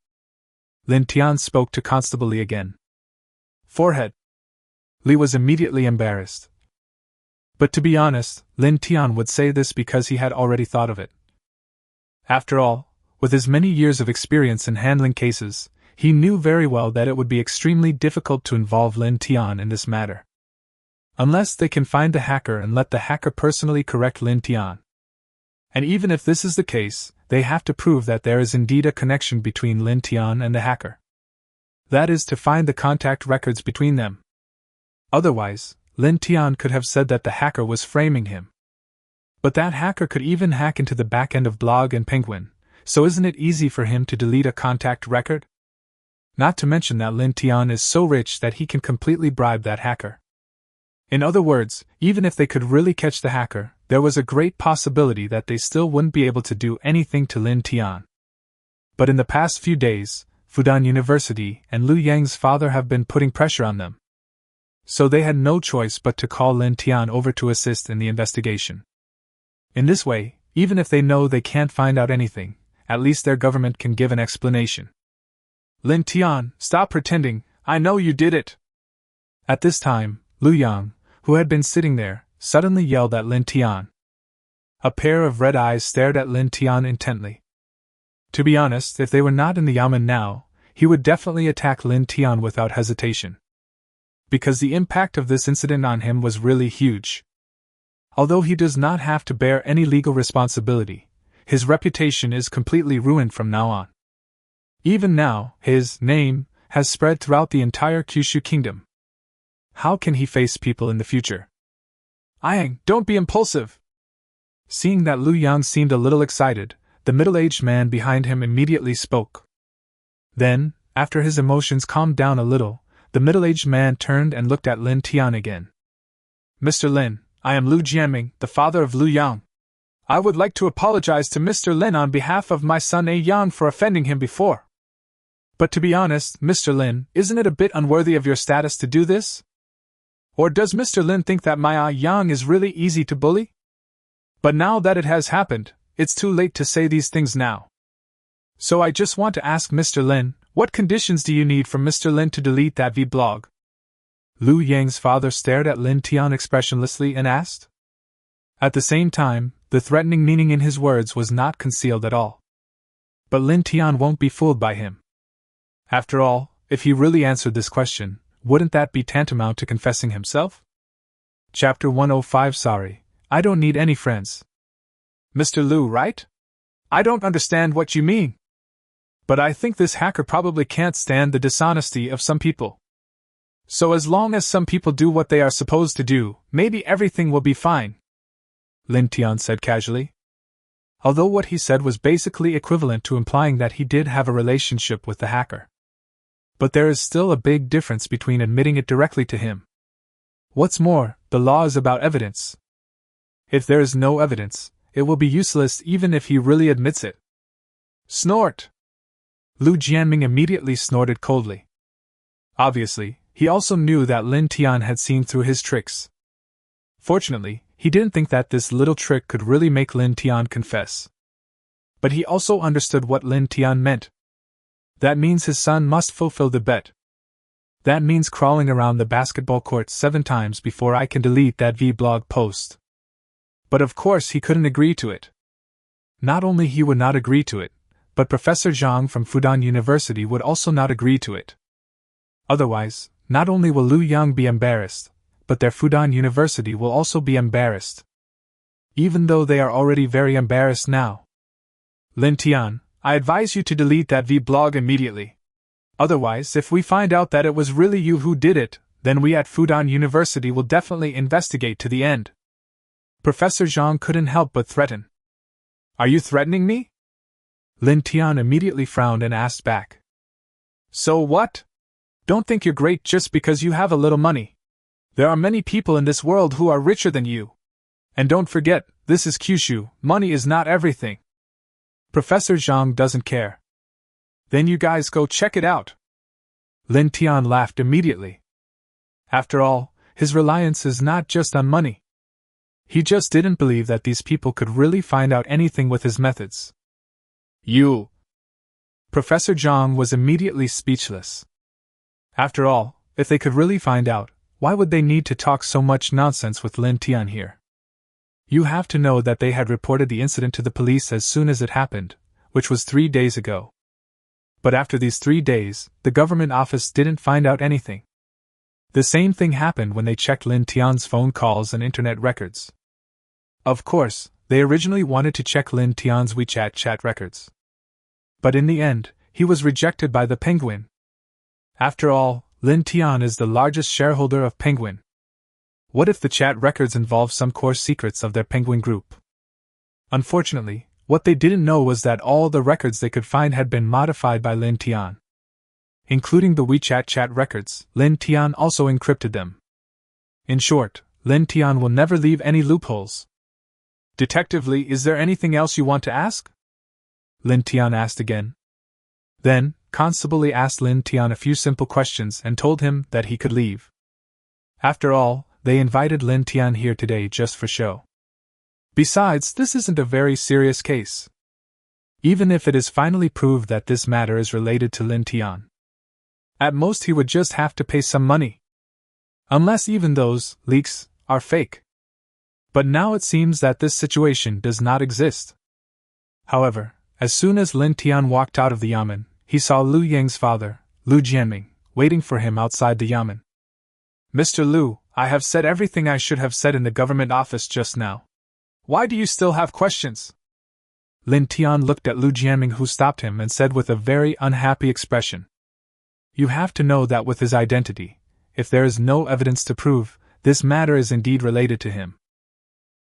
Lin Tian spoke to Constable Li again. Forehead. Li was immediately embarrassed. But to be honest, Lin Tian would say this because he had already thought of it. After all, with his many years of experience in handling cases, he knew very well that it would be extremely difficult to involve Lin Tian in this matter. Unless they can find the hacker and let the hacker personally correct Lin Tian. And even if this is the case, they have to prove that there is indeed a connection between Lin Tian and the hacker. That is, to find the contact records between them. Otherwise, Lin Tian could have said that the hacker was framing him. But that hacker could even hack into the back end of Blog and Penguin, so isn't it easy for him to delete a contact record? Not to mention that Lin Tian is so rich that he can completely bribe that hacker. In other words, even if they could really catch the hacker, there was a great possibility that they still wouldn't be able to do anything to Lin Tian. But in the past few days, Fudan University and Liu Yang's father have been putting pressure on them. So they had no choice but to call Lin Tian over to assist in the investigation. In this way, even if they know they can't find out anything, at least their government can give an explanation. Lin Tian, stop pretending, I know you did it! At this time, Liu Yang, who had been sitting there, suddenly yelled at Lin Tian. A pair of red eyes stared at Lin Tian intently. To be honest, if they were not in the Yamen now, he would definitely attack Lin Tian without hesitation. Because the impact of this incident on him was really huge. Although he does not have to bear any legal responsibility, his reputation is completely ruined from now on. Even now, his name has spread throughout the entire Kyushu kingdom. How can he face people in the future? Ayang, don't be impulsive! Seeing that Liu Yang seemed a little excited, the middle-aged man behind him immediately spoke. Then, after his emotions calmed down a little, the middle-aged man turned and looked at Lin Tian again. Mr. Lin, I am Liu Jianming, the father of Liu Yang. I would like to apologize to Mr. Lin on behalf of my son A Yang for offending him before. But to be honest, Mr. Lin, isn't it a bit unworthy of your status to do this? Or does Mr. Lin think that my A Yang is really easy to bully? But now that it has happened, it's too late to say these things now. So I just want to ask Mr. Lin, what conditions do you need from Mr. Lin to delete that vlog? Liu Yang's father stared at Lin Tian expressionlessly and asked. At the same time, the threatening meaning in his words was not concealed at all. But Lin Tian won't be fooled by him. After all, if he really answered this question, wouldn't that be tantamount to confessing himself? Chapter 105. Sorry, I don't need any friends. Mr. Liu, right? I don't understand what you mean. But I think this hacker probably can't stand the dishonesty of some people. So as long as some people do what they are supposed to do, maybe everything will be fine. Lin Tian said casually. Although what he said was basically equivalent to implying that he did have a relationship with the hacker. But there is still a big difference between admitting it directly to him. What's more, the law is about evidence. If there is no evidence, it will be useless even if he really admits it. Snort! Liu Jianming immediately snorted coldly. Obviously, he also knew that Lin Tian had seen through his tricks. Fortunately, he didn't think that this little trick could really make Lin Tian confess. But he also understood what Lin Tian meant. That means his son must fulfill the bet. That means crawling around the basketball court 7 times before I can delete that vlog post. But of course he couldn't agree to it. Not only he would not agree to it, but Professor Zhang from Fudan University would also not agree to it. Otherwise, not only will Liu Yang be embarrassed, but their Fudan University will also be embarrassed. Even though they are already very embarrassed now. Lin Tian, I advise you to delete that vlog immediately. Otherwise, if we find out that it was really you who did it, then we at Fudan University will definitely investigate to the end. Professor Zhang couldn't help but threaten. Are you threatening me? Lin Tian immediately frowned and asked back. So what? Don't think you're great just because you have a little money. There are many people in this world who are richer than you. And don't forget, this is Kyushu, money is not everything. Professor Zhang doesn't care. Then you guys go check it out. Lin Tian laughed immediately. After all, his reliance is not just on money. He just didn't believe that these people could really find out anything with his methods. You! Professor Zhang was immediately speechless. After all, if they could really find out, why would they need to talk so much nonsense with Lin Tian here? You have to know that they had reported the incident to the police as soon as it happened, which was 3 days ago. But after these 3 days, the government office didn't find out anything. The same thing happened when they checked Lin Tian's phone calls and internet records. Of course, they originally wanted to check Lin Tian's WeChat chat records. But in the end, he was rejected by the Penguin. After all, Lin Tian is the largest shareholder of Penguin. What if the chat records involve some core secrets of their Penguin group? Unfortunately, what they didn't know was that all the records they could find had been modified by Lin Tian. Including the WeChat chat records, Lin Tian also encrypted them. In short, Lin Tian will never leave any loopholes. Detective Lee, is there anything else you want to ask? Lin Tian asked again. Then, Constable Lee asked Lin Tian a few simple questions and told him that he could leave. After all, they invited Lin Tian here today just for show. Besides, this isn't a very serious case. Even if it is finally proved that this matter is related to Lin Tian. At most he would just have to pay some money. Unless even those leaks are fake. But now it seems that this situation does not exist. However, as soon as Lin Tian walked out of the yamen, he saw Liu Yang's father, Liu Jianming, waiting for him outside the yamen. Mr. Liu, I have said everything I should have said in the government office just now. Why do you still have questions? Lin Tian looked at Liu Jianming, who stopped him and said with a very unhappy expression. You have to know that with his identity, if there is no evidence to prove this matter is indeed related to him,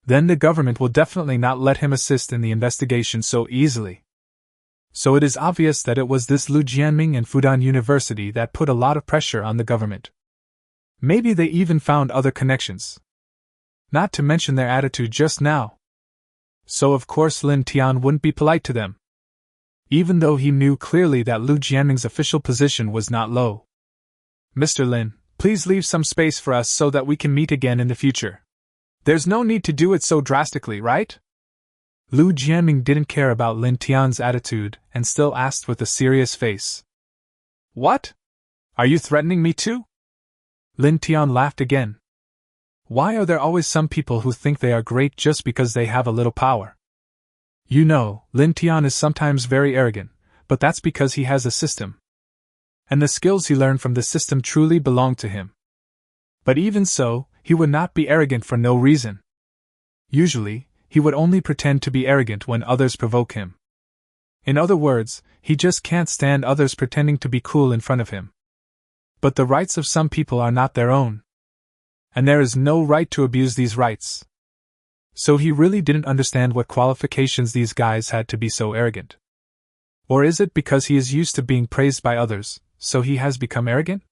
then the government will definitely not let him assist in the investigation so easily. So it is obvious that it was this Liu Jianming and Fudan University that put a lot of pressure on the government. Maybe they even found other connections. Not to mention their attitude just now. So of course Lin Tian wouldn't be polite to them. Even though he knew clearly that Liu Jianming's official position was not low. Mr. Lin, please leave some space for us so that we can meet again in the future. There's no need to do it so drastically, right? Liu Jianming didn't care about Lin Tian's attitude and still asked with a serious face. What? Are you threatening me too? Lin Tian laughed again. Why are there always some people who think they are great just because they have a little power? You know, Lin Tian is sometimes very arrogant, but that's because he has a system. And the skills he learned from the system truly belong to him. But even so, he would not be arrogant for no reason. Usually, he would only pretend to be arrogant when others provoke him. In other words, he just can't stand others pretending to be cool in front of him. But the rights of some people are not their own. And there is no right to abuse these rights. So he really didn't understand what qualifications these guys had to be so arrogant. Or is it because he is used to being praised by others, so he has become arrogant?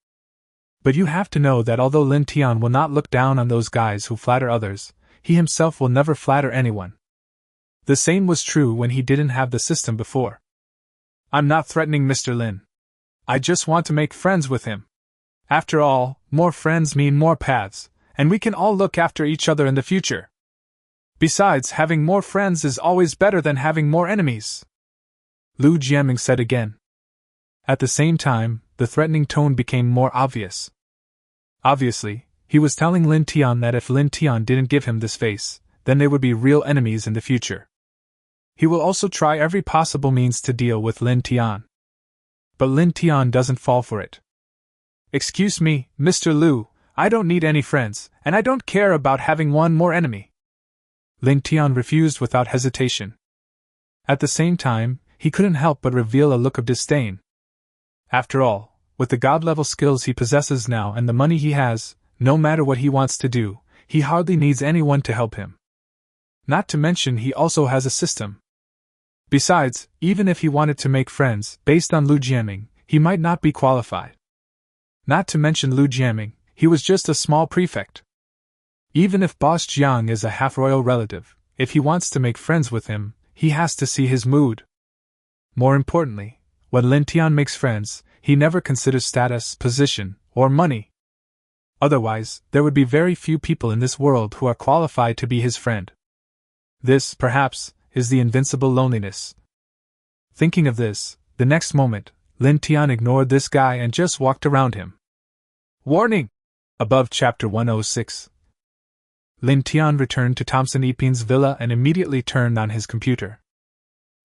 But you have to know that although Lin Tian will not look down on those guys who flatter others, he himself will never flatter anyone. The same was true when he didn't have the system before. I'm not threatening Mr. Lin. I just want to make friends with him. After all, more friends mean more paths, and we can all look after each other in the future. Besides, having more friends is always better than having more enemies. Liu Jianming said again. At the same time, the threatening tone became more obvious. Obviously, he was telling Lin Tian that if Lin Tian didn't give him this face, then they would be real enemies in the future. He will also try every possible means to deal with Lin Tian. But Lin Tian doesn't fall for it. Excuse me, Mr. Liu, I don't need any friends, and I don't care about having one more enemy. Lin Tian refused without hesitation. At the same time, he couldn't help but reveal a look of disdain. After all, with the god-level skills he possesses now and the money he has, no matter what he wants to do, he hardly needs anyone to help him. Not to mention he also has a system. Besides, even if he wanted to make friends, based on Liu Jianming, he might not be qualified. Not to mention Liu Jianming, he was just a small prefect. Even if Boss Jiang is a half-royal relative, if he wants to make friends with him, he has to see his mood. More importantly, when Lin Tian makes friends, he never considers status, position, or money. Otherwise, there would be very few people in this world who are qualified to be his friend. This, perhaps, is the invincible loneliness. Thinking of this, the next moment, Lin Tian ignored this guy and just walked around him. Warning! Above Chapter 106. Lin Tian returned to Thompson Epin's villa and immediately turned on his computer.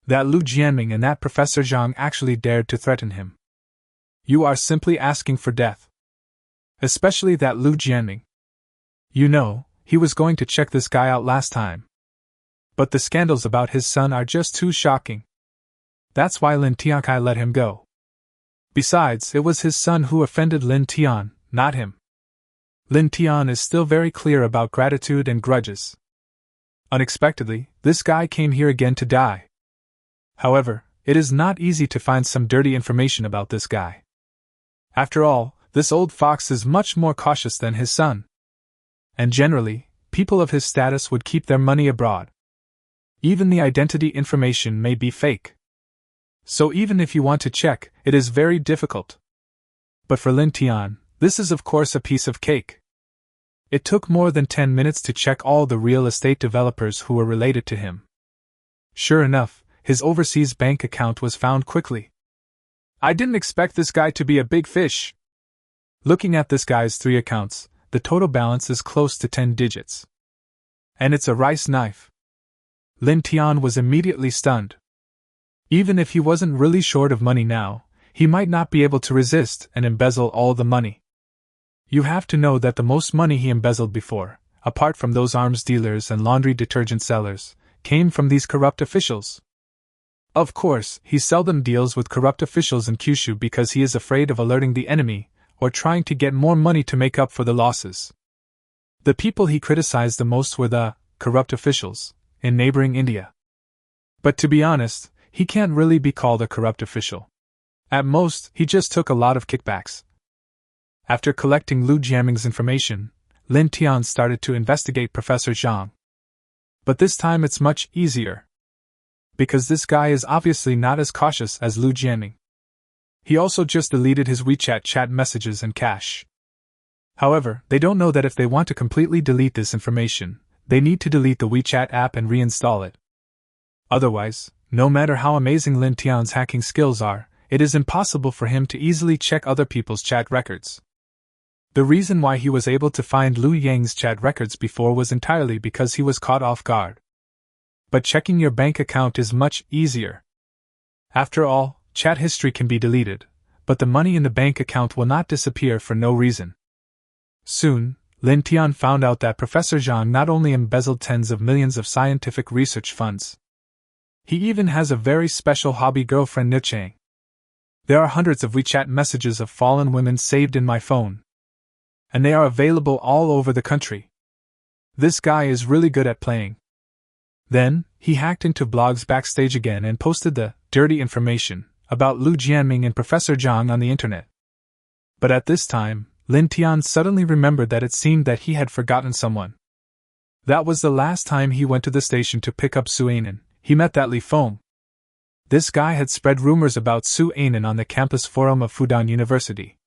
That Liu Jianming and that Professor Zhang actually dared to threaten him. You are simply asking for death. Especially that Liu Jianming. You know, he was going to check this guy out last time. But the scandals about his son are just too shocking. That's why Lin Tiankai let him go. Besides, it was his son who offended Lin Tian, not him. Lin Tian is still very clear about gratitude and grudges. Unexpectedly, this guy came here again to die. However, it is not easy to find some dirty information about this guy. After all, this old fox is much more cautious than his son. And generally, people of his status would keep their money abroad. Even the identity information may be fake. So even if you want to check, it is very difficult. But for Lin Tian, this is of course a piece of cake. It took more than 10 minutes to check all the real estate developers who were related to him. Sure enough, his overseas bank account was found quickly. I didn't expect this guy to be a big fish. Looking at this guy's 3 accounts, the total balance is close to 10 digits. And it's a rice knife. Lin Tian was immediately stunned. Even if he wasn't really short of money now, he might not be able to resist and embezzle all the money. You have to know that the most money he embezzled before, apart from those arms dealers and laundry detergent sellers, came from these corrupt officials. Of course, he seldom deals with corrupt officials in Kyushu because he is afraid of alerting the enemy, or trying to get more money to make up for the losses. The people he criticized the most were the corrupt officials in neighboring India. But to be honest, he can't really be called a corrupt official. At most, he just took a lot of kickbacks. After collecting Lu Jianming's information, Lin Tian started to investigate Professor Zhang. But this time it's much easier. Because this guy is obviously not as cautious as Lu Jianming. He also just deleted his WeChat chat messages and cache. However, they don't know that if they want to completely delete this information, they need to delete the WeChat app and reinstall it. Otherwise, no matter how amazing Lin Tian's hacking skills are, it is impossible for him to easily check other people's chat records. The reason why he was able to find Liu Yang's chat records before was entirely because he was caught off guard. But checking your bank account is much easier. After all, chat history can be deleted, but the money in the bank account will not disappear for no reason. Soon, Lin Tian found out that Professor Zhang not only embezzled tens of millions of scientific research funds, he even has a very special hobby girlfriend Nichang. There are hundreds of WeChat messages of fallen women saved in my phone. And they are available all over the country. This guy is really good at playing. Then, he hacked into blogs backstage again and posted the dirty information about Lu Jianming and Professor Zhang on the internet. But at this time, Lin Tian suddenly remembered that it seemed that he had forgotten someone. That was the last time he went to the station to pick up Su Anan. He met that Li Feng. This guy had spread rumors about Su Anan on the campus forum of Fudan University.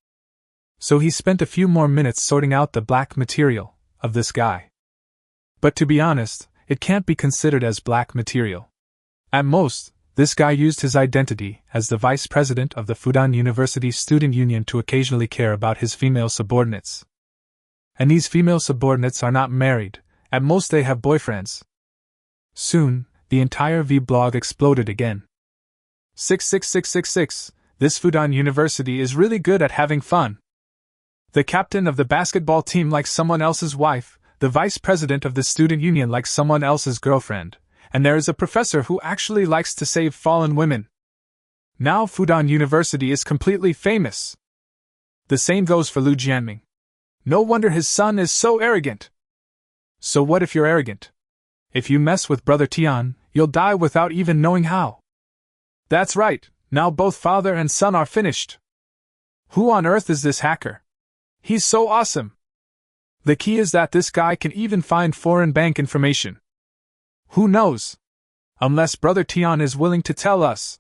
So he spent a few more minutes sorting out the black material of this guy. But to be honest, it can't be considered as black material. At most, this guy used his identity as the vice president of the Fudan University Student Union to occasionally care about his female subordinates. And these female subordinates are not married, at most they have boyfriends. Soon, the entire V-blog exploded again. 66666, this Fudan University is really good at having fun. The captain of the basketball team likes someone else's wife, the vice president of the student union likes someone else's girlfriend, and there is a professor who actually likes to save fallen women. Now Fudan University is completely famous. The same goes for Lu Jianming. No wonder his son is so arrogant. So what if you're arrogant? If you mess with Brother Tian, you'll die without even knowing how. That's right, now both father and son are finished. Who on earth is this hacker? He's so awesome. The key is that this guy can even find foreign bank information. Who knows? Unless Brother Tian is willing to tell us.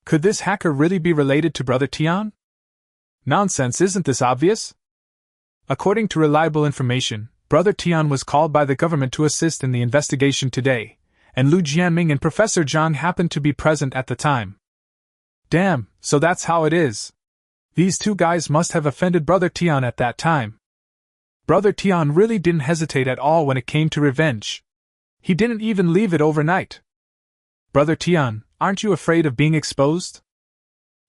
Could this hacker really be related to Brother Tian? Nonsense, isn't this obvious? According to reliable information, Brother Tian was called by the government to assist in the investigation today, and Lu Jianming and Professor Zhang happened to be present at the time. Damn, so that's how it is. These two guys must have offended Brother Tian at that time. Brother Tian really didn't hesitate at all when it came to revenge. He didn't even leave it overnight. Brother Tian, aren't you afraid of being exposed?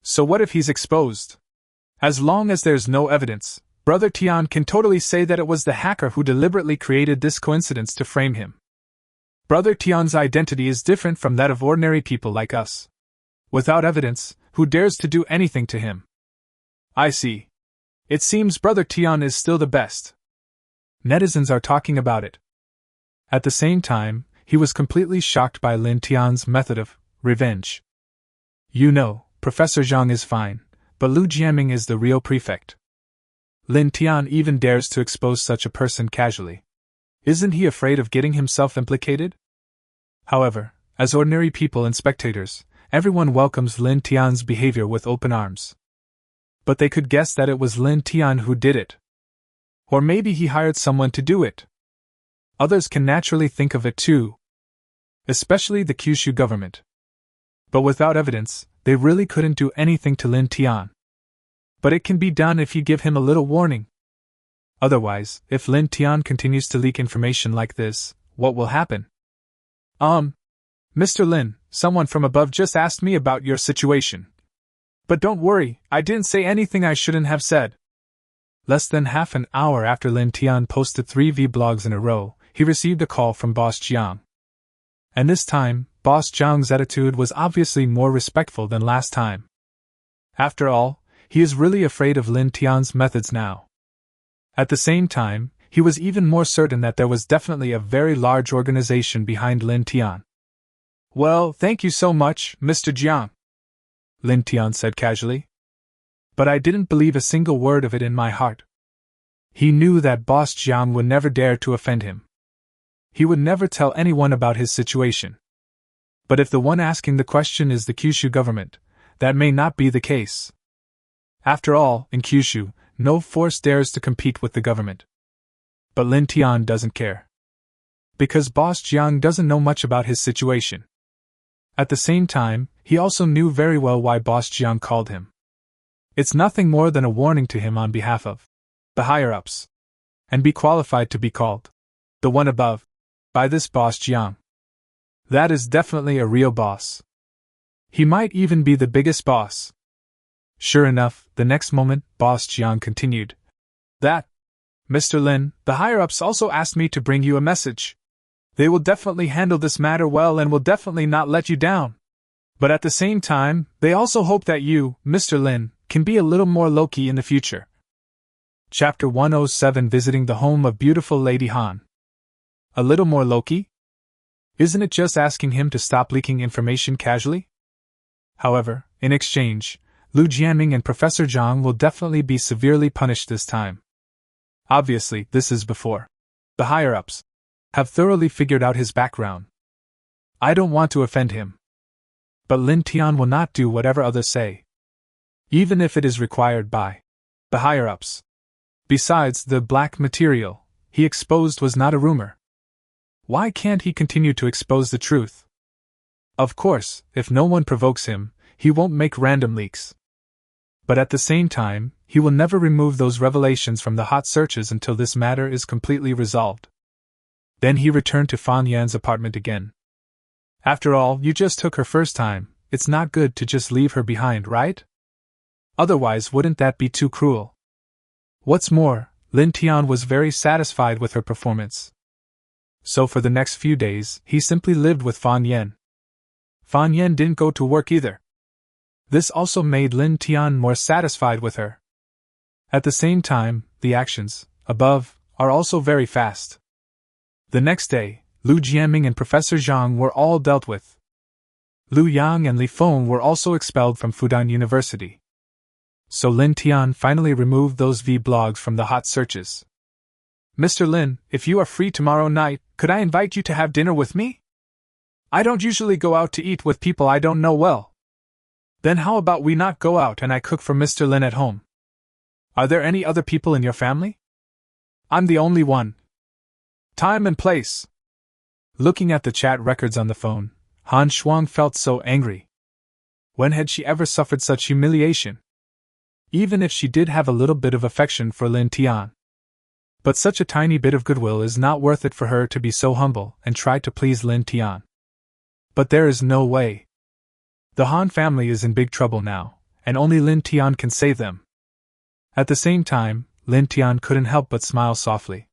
So what if he's exposed? As long as there's no evidence, Brother Tian can totally say that it was the hacker who deliberately created this coincidence to frame him. Brother Tian's identity is different from that of ordinary people like us. Without evidence, who dares to do anything to him? I see. It seems Brother Tian is still the best. Netizens are talking about it. At the same time, he was completely shocked by Lin Tian's method of revenge. You know, Professor Zhang is fine, but Lu Jiaming is the real prefect. Lin Tian even dares to expose such a person casually. Isn't he afraid of getting himself implicated? However, as ordinary people and spectators, everyone welcomes Lin Tian's behavior with open arms. But they could guess that it was Lin Tian who did it. Or maybe he hired someone to do it. Others can naturally think of it too. Especially the Kyushu government. But without evidence, they really couldn't do anything to Lin Tian. But it can be done if you give him a little warning. Otherwise, if Lin Tian continues to leak information like this, what will happen? Mr. Lin, someone from above just asked me about your situation. But don't worry, I didn't say anything I shouldn't have said. Less than half an hour after Lin Tian posted 3 vlogs in a row, he received a call from Boss Jiang. And this time, Boss Jiang's attitude was obviously more respectful than last time. After all, he is really afraid of Lin Tian's methods now. At the same time, he was even more certain that there was definitely a very large organization behind Lin Tian. Well, thank you so much, Mr. Jiang, Lin Tian said casually. But I didn't believe a single word of it in my heart. He knew that Boss Jiang would never dare to offend him. He would never tell anyone about his situation. But if the one asking the question is the Kyushu government, that may not be the case. After all, in Kyushu, no force dares to compete with the government. But Lin Tian doesn't care. Because Boss Jiang doesn't know much about his situation. At the same time, he also knew very well why Boss Jiang called him. It's nothing more than a warning to him on behalf of the higher-ups. And be qualified to be called the one above by this Boss Jiang. That is definitely a real boss. He might even be the biggest boss. Sure enough, the next moment, Boss Jiang continued. That, Mr. Lin, the higher-ups also asked me to bring you a message. They will definitely handle this matter well and will definitely not let you down. But at the same time, they also hope that you, Mr. Lin, can be a little more low-key in the future. Chapter 107 Visiting the Home of Beautiful Lady Han. A little more low-key? Isn't it just asking him to stop leaking information casually? However, in exchange, Lu Jiaming and Professor Zhang will definitely be severely punished this time. Obviously, this is before the higher-ups have thoroughly figured out his background. I don't want to offend him. But Lin Tian will not do whatever others say. Even if it is required by the higher-ups. Besides, the black material he exposed was not a rumor. Why can't he continue to expose the truth? Of course, if no one provokes him, he won't make random leaks. But at the same time, he will never remove those revelations from the hot searches until this matter is completely resolved. Then he returned to Fan Yan's apartment again. After all, you just took her first time, it's not good to just leave her behind, right? Otherwise, wouldn't that be too cruel? What's more, Lin Tian was very satisfied with her performance. So for the next few days, he simply lived with Fan Yan. Fan Yan didn't go to work either. This also made Lin Tian more satisfied with her. At the same time, the actions, above, are also very fast. The next day, Lu Jiaming and Professor Zhang were all dealt with. Lu Yang and Li Feng were also expelled from Fudan University. So Lin Tian finally removed those vlogs from the hot searches. Mr. Lin, if you are free tomorrow night, could I invite you to have dinner with me? I don't usually go out to eat with people I don't know well. Then how about we not go out and I cook for Mr. Lin at home? Are there any other people in your family? I'm the only one. Time and place. Looking at the chat records on the phone, Han Shuang felt so angry. When had she ever suffered such humiliation? Even if she did have a little bit of affection for Lin Tian. But such a tiny bit of goodwill is not worth it for her to be so humble and try to please Lin Tian. But there is no way. The Han family is in big trouble now, and only Lin Tian can save them. At the same time, Lin Tian couldn't help but smile softly.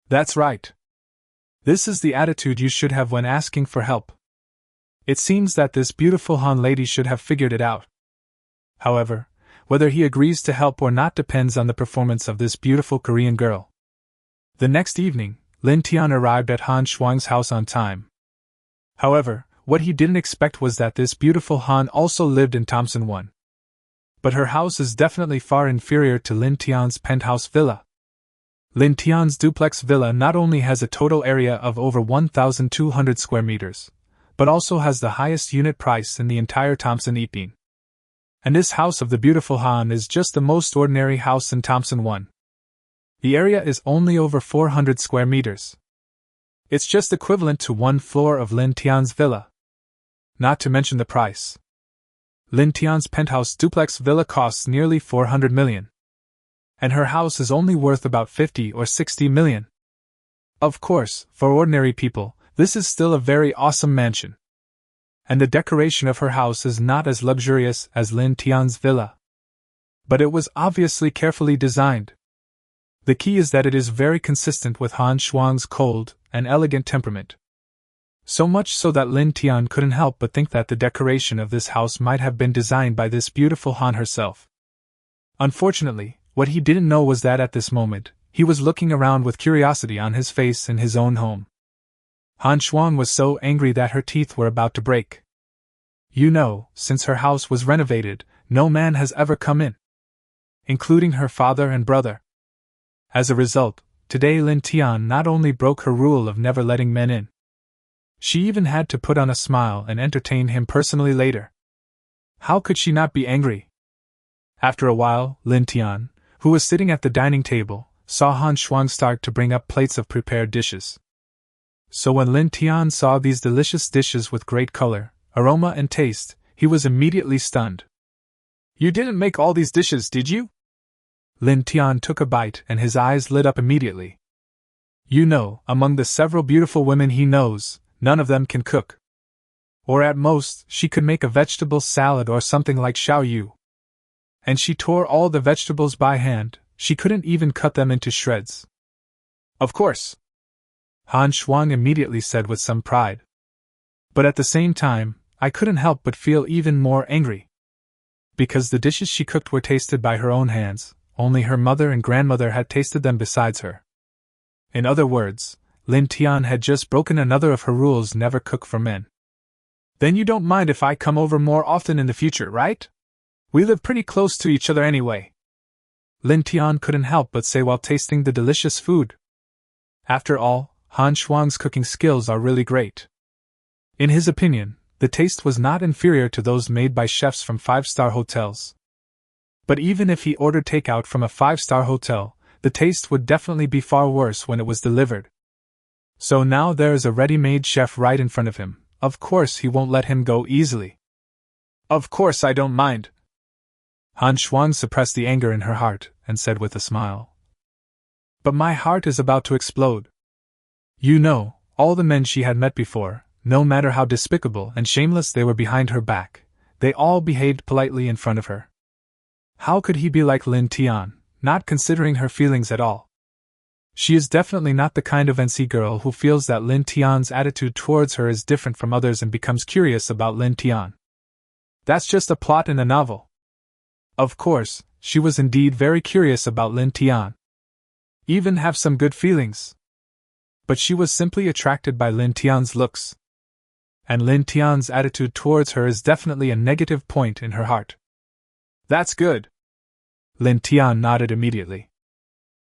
That's right. This is the attitude you should have when asking for help. It seems that this beautiful Han lady should have figured it out. However, whether he agrees to help or not depends on the performance of this beautiful Korean girl. The next evening, Lin Tian arrived at Han Shuang's house on time. However, what he didn't expect was that this beautiful Han also lived in Thompson 1. But her house is definitely far inferior to Lin Tian's penthouse villa. Lin Tian's duplex villa not only has a total area of over 1,200 square meters, but also has the highest unit price in the entire Thompson Ipin. And this house of the beautiful Han is just the most ordinary house in Thompson 1. The area is only over 400 square meters. It's just equivalent to one floor of Lin Tian's villa. Not to mention the price. Lin Tian's penthouse duplex villa costs nearly 400 million. And her house is only worth about 50 or 60 million. Of course, for ordinary people, this is still a very awesome mansion. And the decoration of her house is not as luxurious as Lin Tian's villa. But it was obviously carefully designed. The key is that it is very consistent with Han Shuang's cold and elegant temperament. So much so that Lin Tian couldn't help but think that the decoration of this house might have been designed by this beautiful Han herself. Unfortunately, what he didn't know was that at this moment, he was looking around with curiosity on his face in his own home. Han Shuang was so angry that her teeth were about to break. You know, since her house was renovated, no man has ever come in, including her father and brother. As a result, today Lin Tian not only broke her rule of never letting men in, she even had to put on a smile and entertain him personally later. How could she not be angry? After a while, Lin Tian, who was sitting at the dining table, saw Han Shuang start to bring up plates of prepared dishes. So when Lin Tian saw these delicious dishes with great color, aroma and taste, he was immediately stunned. You didn't make all these dishes, did you? Lin Tian took a bite and his eyes lit up immediately. You know, among the several beautiful women he knows, none of them can cook. Or at most, she could make a vegetable salad or something like Xiao Yu. And she tore all the vegetables by hand, she couldn't even cut them into shreds. Of course, Han Shuang immediately said with some pride. But at the same time, I couldn't help but feel even more angry. Because the dishes she cooked were tasted by her own hands, only her mother and grandmother had tasted them besides her. In other words, Lin Tian had just broken another of her rules: never cook for men. Then you don't mind if I come over more often in the future, right? We live pretty close to each other anyway. Lin Tian couldn't help but say while tasting the delicious food. After all, Han Shuang's cooking skills are really great. In his opinion, the taste was not inferior to those made by chefs from 5-star hotels. But even if he ordered takeout from a 5-star hotel, the taste would definitely be far worse when it was delivered. So now there is a ready-made chef right in front of him. Of course he won't let him go easily. Of course I don't mind. Han Shuang suppressed the anger in her heart and said with a smile. But my heart is about to explode. You know, all the men she had met before, no matter how despicable and shameless they were behind her back, they all behaved politely in front of her. How could he be like Lin Tian, not considering her feelings at all? She is definitely not the kind of NC girl who feels that Lin Tian's attitude towards her is different from others and becomes curious about Lin Tian. That's just a plot in a novel. Of course, she was indeed very curious about Lin Tian. Even have some good feelings. But she was simply attracted by Lin Tian's looks. And Lin Tian's attitude towards her is definitely a negative point in her heart. That's good. Lin Tian nodded immediately.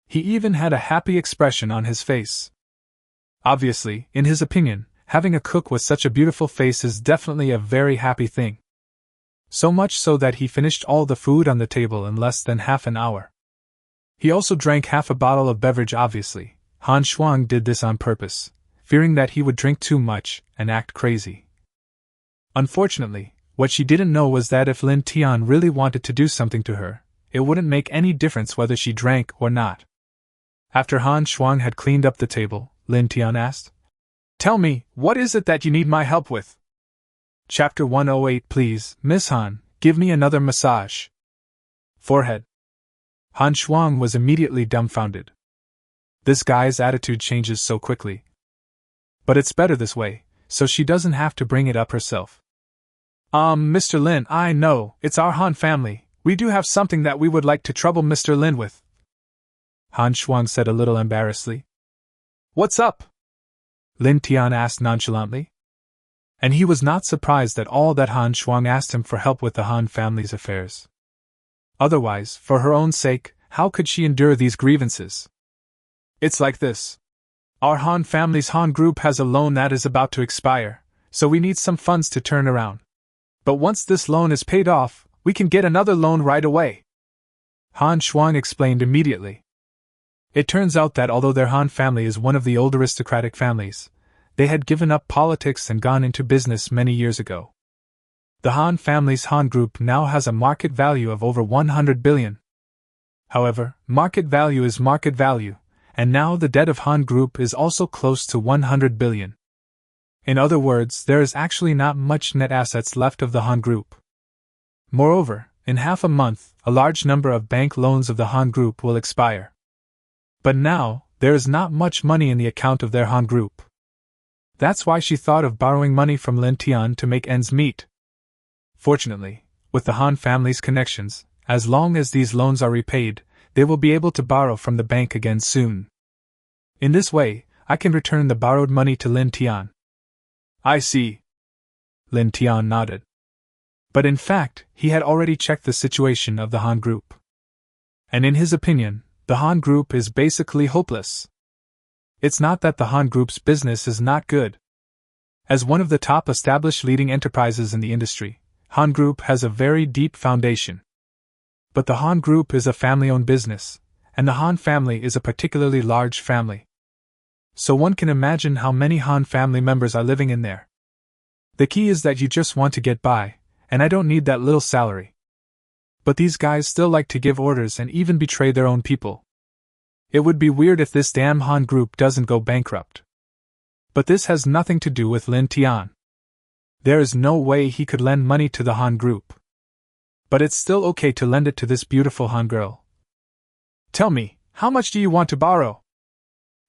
He even had a happy expression on his face. Obviously, in his opinion, having a cook with such a beautiful face is definitely a very happy thing. So much so that he finished all the food on the table in less than half an hour. He also drank half a bottle of beverage. Obviously, Han Shuang did this on purpose, fearing that he would drink too much and act crazy. Unfortunately, what she didn't know was that if Lin Tian really wanted to do something to her, it wouldn't make any difference whether she drank or not. After Han Shuang had cleaned up the table, Lin Tian asked, "Tell me, what is it that you need my help with?" Chapter 108. Please, Miss Han, give me another massage. Forehead. Han Shuang was immediately dumbfounded. This guy's attitude changes so quickly. But it's better this way, so she doesn't have to bring it up herself. Mr. Lin, I know, it's our Han family. We do have something that we would like to trouble Mr. Lin with. Han Shuang said a little embarrassedly. What's up? Lin Tian asked nonchalantly. And he was not surprised at all that Han Shuang asked him for help with the Han family's affairs. Otherwise, for her own sake, how could she endure these grievances? It's like this. Our Han family's Han group has a loan that is about to expire, so we need some funds to turn around. But once this loan is paid off, we can get another loan right away. Han Shuang explained immediately. It turns out that although their Han family is one of the old aristocratic families, they had given up politics and gone into business many years ago. The Han family's Han group now has a market value of over 100 billion. However, market value is market value, and now the debt of Han group is also close to 100 billion. In other words, there is actually not much net assets left of the Han group. Moreover, in half a month, a large number of bank loans of the Han group will expire. But now, there is not much money in the account of their Han group. That's why she thought of borrowing money from Lin Tian to make ends meet. Fortunately, with the Han family's connections, as long as these loans are repaid, they will be able to borrow from the bank again soon. In this way, I can return the borrowed money to Lin Tian. I see. Lin Tian nodded. But in fact, he had already checked the situation of the Han group. And in his opinion, the Han group is basically hopeless. It's not that the Han group's business is not good. As one of the top established leading enterprises in the industry, Han group has a very deep foundation. But the Han group is a family-owned business, and the Han family is a particularly large family. So one can imagine how many Han family members are living in there. The key is that you just want to get by, and I don't need that little salary. But these guys still like to give orders and even betray their own people. It would be weird if this damn Han group doesn't go bankrupt. But this has nothing to do with Lin Tian. There is no way he could lend money to the Han group. But it's still okay to lend it to this beautiful Han girl. Tell me, how much do you want to borrow?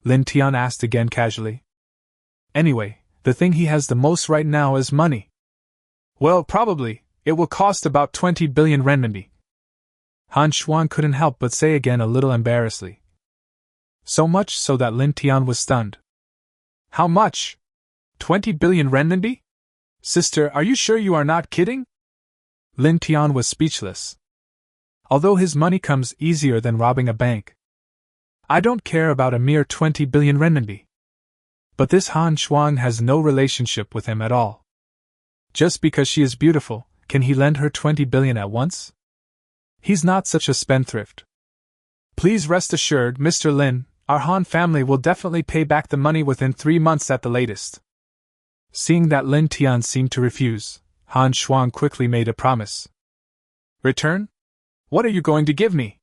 Lin Tian asked again casually. Anyway, the thing he has the most right now is money. Well, probably, it will cost about 20 billion renminbi. Han Shuang couldn't help but say again a little embarrassedly. So much so that Lin Tian was stunned. How much? 20 billion renminbi? Sister, are you sure you are not kidding? Lin Tian was speechless. Although his money comes easier than robbing a bank. I don't care about a mere 20 billion renminbi. But this Han Shuang has no relationship with him at all. Just because she is beautiful, can he lend her 20 billion at once? He's not such a spendthrift. Please rest assured, Mr. Lin, our Han family will definitely pay back the money within 3 months at the latest. Seeing that Lin Tian seemed to refuse, Han Shuang quickly made a promise. Return? What are you going to give me?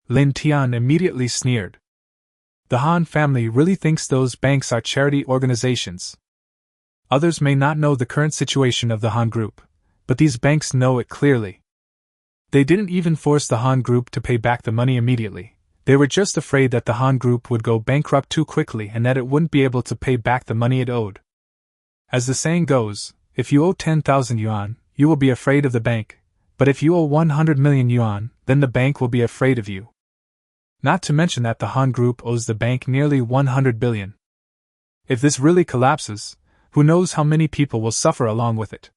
Lin Tian immediately sneered. The Han family really thinks those banks are charity organizations. Others may not know the current situation of the Han group, but these banks know it clearly. They didn't even force the Han group to pay back the money immediately. They were just afraid that the Han group would go bankrupt too quickly and that it wouldn't be able to pay back the money it owed. As the saying goes, if you owe 10,000 yuan, you will be afraid of the bank, but if you owe 100 million yuan, then the bank will be afraid of you. Not to mention that the Han group owes the bank nearly 100 billion. If this really collapses, who knows how many people will suffer along with it.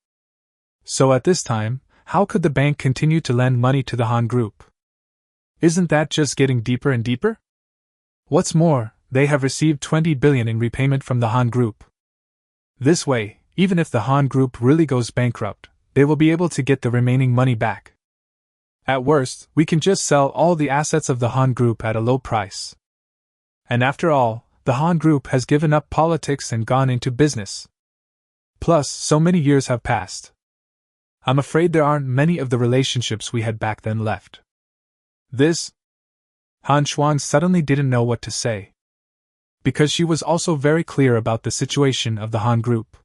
So at this time, how could the bank continue to lend money to the Han group? Isn't that just getting deeper and deeper? What's more, they have received 20 billion in repayment from the Han group. This way, even if the Han group really goes bankrupt, they will be able to get the remaining money back. At worst, we can just sell all the assets of the Han group at a low price. And after all, the Han group has given up politics and gone into business. Plus, so many years have passed. I'm afraid there aren't many of the relationships we had back then left. This? Han Shuang suddenly didn't know what to say. Because she was also very clear about the situation of the Han group.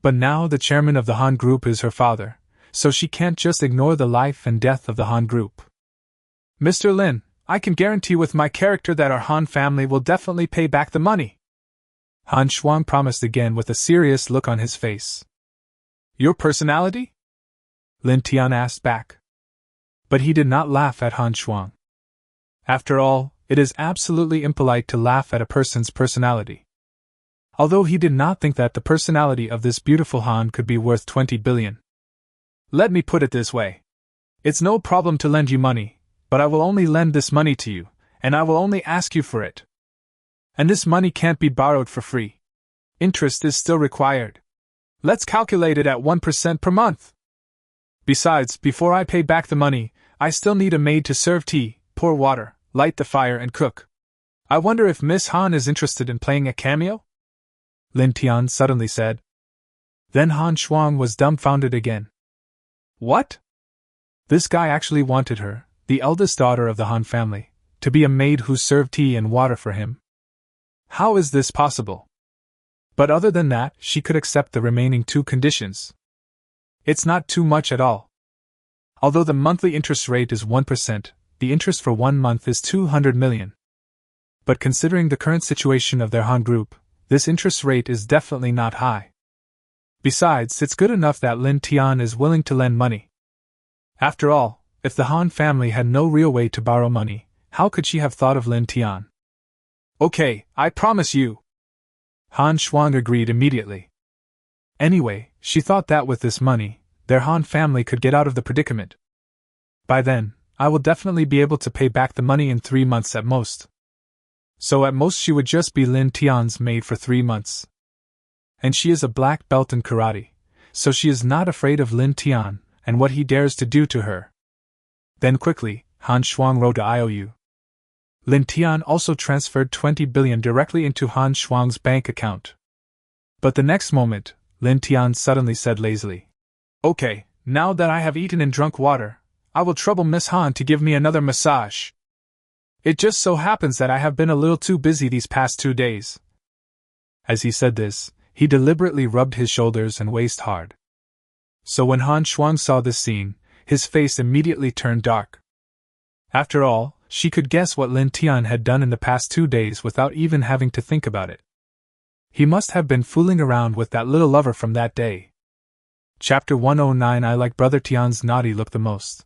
But now the chairman of the Han group is her father, so she can't just ignore the life and death of the Han group. Mr. Lin, I can guarantee with my character that our Han family will definitely pay back the money. Han Shuang promised again with a serious look on his face. Your personality? Lin Tian asked back. But he did not laugh at Han Shuang. After all, it is absolutely impolite to laugh at a person's personality. Although he did not think that the personality of this beautiful Han could be worth 20 billion. Let me put it this way. It's no problem to lend you money, but I will only lend this money to you, and I will only ask you for it. And this money can't be borrowed for free. Interest is still required. Let's calculate it at 1% per month. Besides, before I pay back the money, I still need a maid to serve tea, pour water, light the fire and cook. I wonder if Miss Han is interested in playing a cameo? Lin Tian suddenly said. Then Han Shuang was dumbfounded again. What? This guy actually wanted her, the eldest daughter of the Han family, to be a maid who served tea and water for him. How is this possible? But other than that, she could accept the remaining 2 conditions. It's not too much at all. Although the monthly interest rate is 1%, the interest for 1 month is 200 million. But considering the current situation of their Han group, this interest rate is definitely not high. Besides, it's good enough that Lin Tian is willing to lend money. After all, if the Han family had no real way to borrow money, how could she have thought of Lin Tian? Okay, I promise you. Han Shuang agreed immediately. Anyway, she thought that with this money, their Han family could get out of the predicament. By then, I will definitely be able to pay back the money in 3 months at most. So at most she would just be Lin Tian's maid for 3 months. And she is a black belt in karate, so she is not afraid of Lin Tian and what he dares to do to her. Then quickly, Han Shuang wrote a IOU. Lin Tian also transferred 20 billion directly into Han Shuang's bank account. But the next moment, Lin Tian suddenly said lazily, Okay, now that I have eaten and drunk water, I will trouble Miss Han to give me another massage. It just so happens that I have been a little too busy these past 2 days. As he said this, he deliberately rubbed his shoulders and waist hard. So when Han Shuang saw this scene, his face immediately turned dark. After all, she could guess what Lin Tian had done in the past 2 days without even having to think about it. He must have been fooling around with that little lover from that day. Chapter 109. I like Brother Tian's naughty look the most.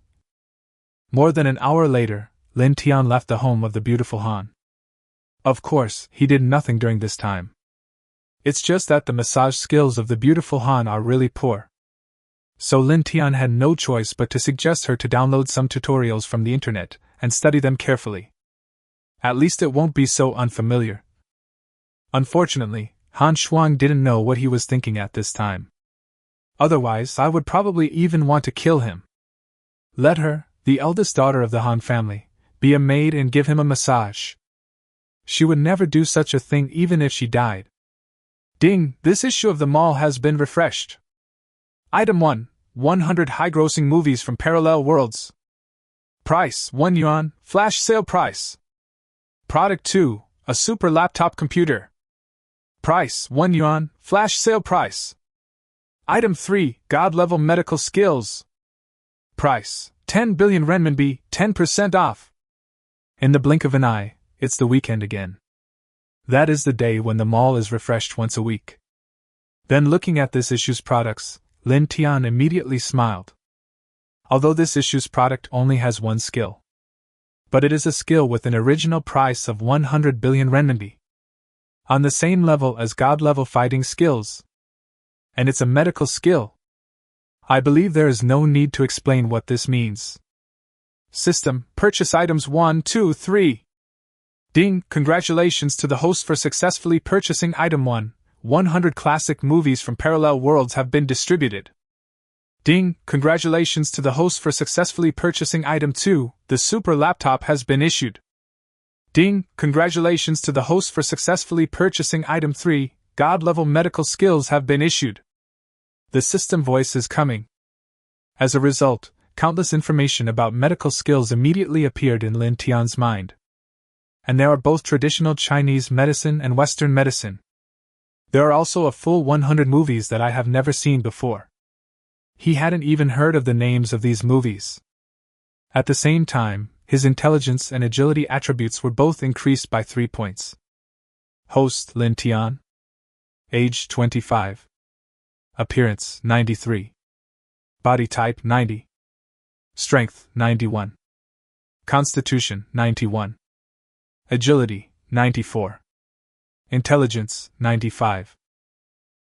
More than an hour later, Lin Tian left the home of the beautiful Han. Of course, he did nothing during this time. It's just that the massage skills of the beautiful Han are really poor. So Lin Tian had no choice but to suggest her to download some tutorials from the internet and study them carefully. At least it won't be so unfamiliar. Unfortunately, Han Shuang didn't know what he was thinking at this time. Otherwise, I would probably even want to kill him. Let her, the eldest daughter of the Han family, be a maid and give him a massage. She would never do such a thing even if she died. Ding! This issue of the mall has been refreshed. Item 1. 100 high-grossing movies from parallel worlds. Price, 1 yuan, flash sale price. Product 2, a super laptop computer. Price, 1 yuan, flash sale price. Item 3, God-level medical skills. Price, 10 billion renminbi, 10% off. In the blink of an eye, it's the weekend again. That is the day when the mall is refreshed once a week. Then looking at this issue's products, Lin Tian immediately smiled. Although this issue's product only has 1 skill. But it is a skill with an original price of 100 billion renminbi. On the same level as God-level fighting skills. And it's a medical skill. I believe there is no need to explain what this means. System, purchase items 1, 2, 3. Ding! Congratulations to the host for successfully purchasing item 1. 100 classic movies from parallel worlds have been distributed. Ding! Congratulations to the host for successfully purchasing item 2. The super laptop has been issued. Ding! Congratulations to the host for successfully purchasing item 3. God-level medical skills have been issued. The system voice is coming. As a result, countless information about medical skills immediately appeared in Lin Tian's mind. And there are both traditional Chinese medicine and Western medicine. There are also a full 100 movies that I have never seen before. He hadn't even heard of the names of these movies. At the same time, his intelligence and agility attributes were both increased by 3 points. Host Lin Tian. Age 25. Appearance 93. Body type 90. Strength 91. Constitution 91. Agility 94. Intelligence 95.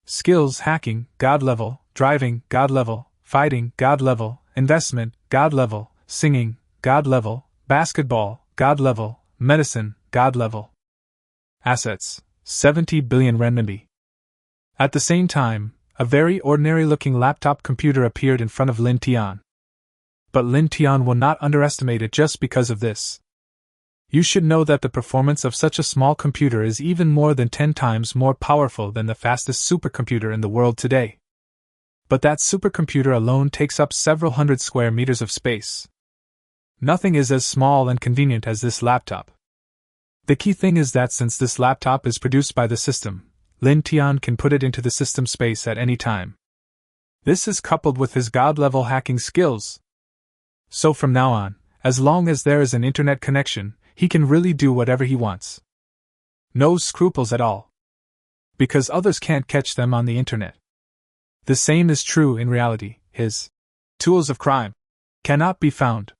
Skills hacking, God level, driving, God level, fighting, God level, investment, God level, singing, God level, basketball, God level, medicine, God level. Assets 70 billion renminbi. At the same time, a very ordinary-looking laptop computer appeared in front of Lin Tian. But Lin Tian will not underestimate it just because of this. You should know that the performance of such a small computer is even more than 10 times more powerful than the fastest supercomputer in the world today. But that supercomputer alone takes up several hundred square meters of space. Nothing is as small and convenient as this laptop. The key thing is that since this laptop is produced by the system, Lin Tian can put it into the system space at any time. This is coupled with his god-level hacking skills. So from now on, as long as there is an internet connection, he can really do whatever he wants. No scruples at all. Because others can't catch them on the internet. The same is true in reality. His tools of crime cannot be found.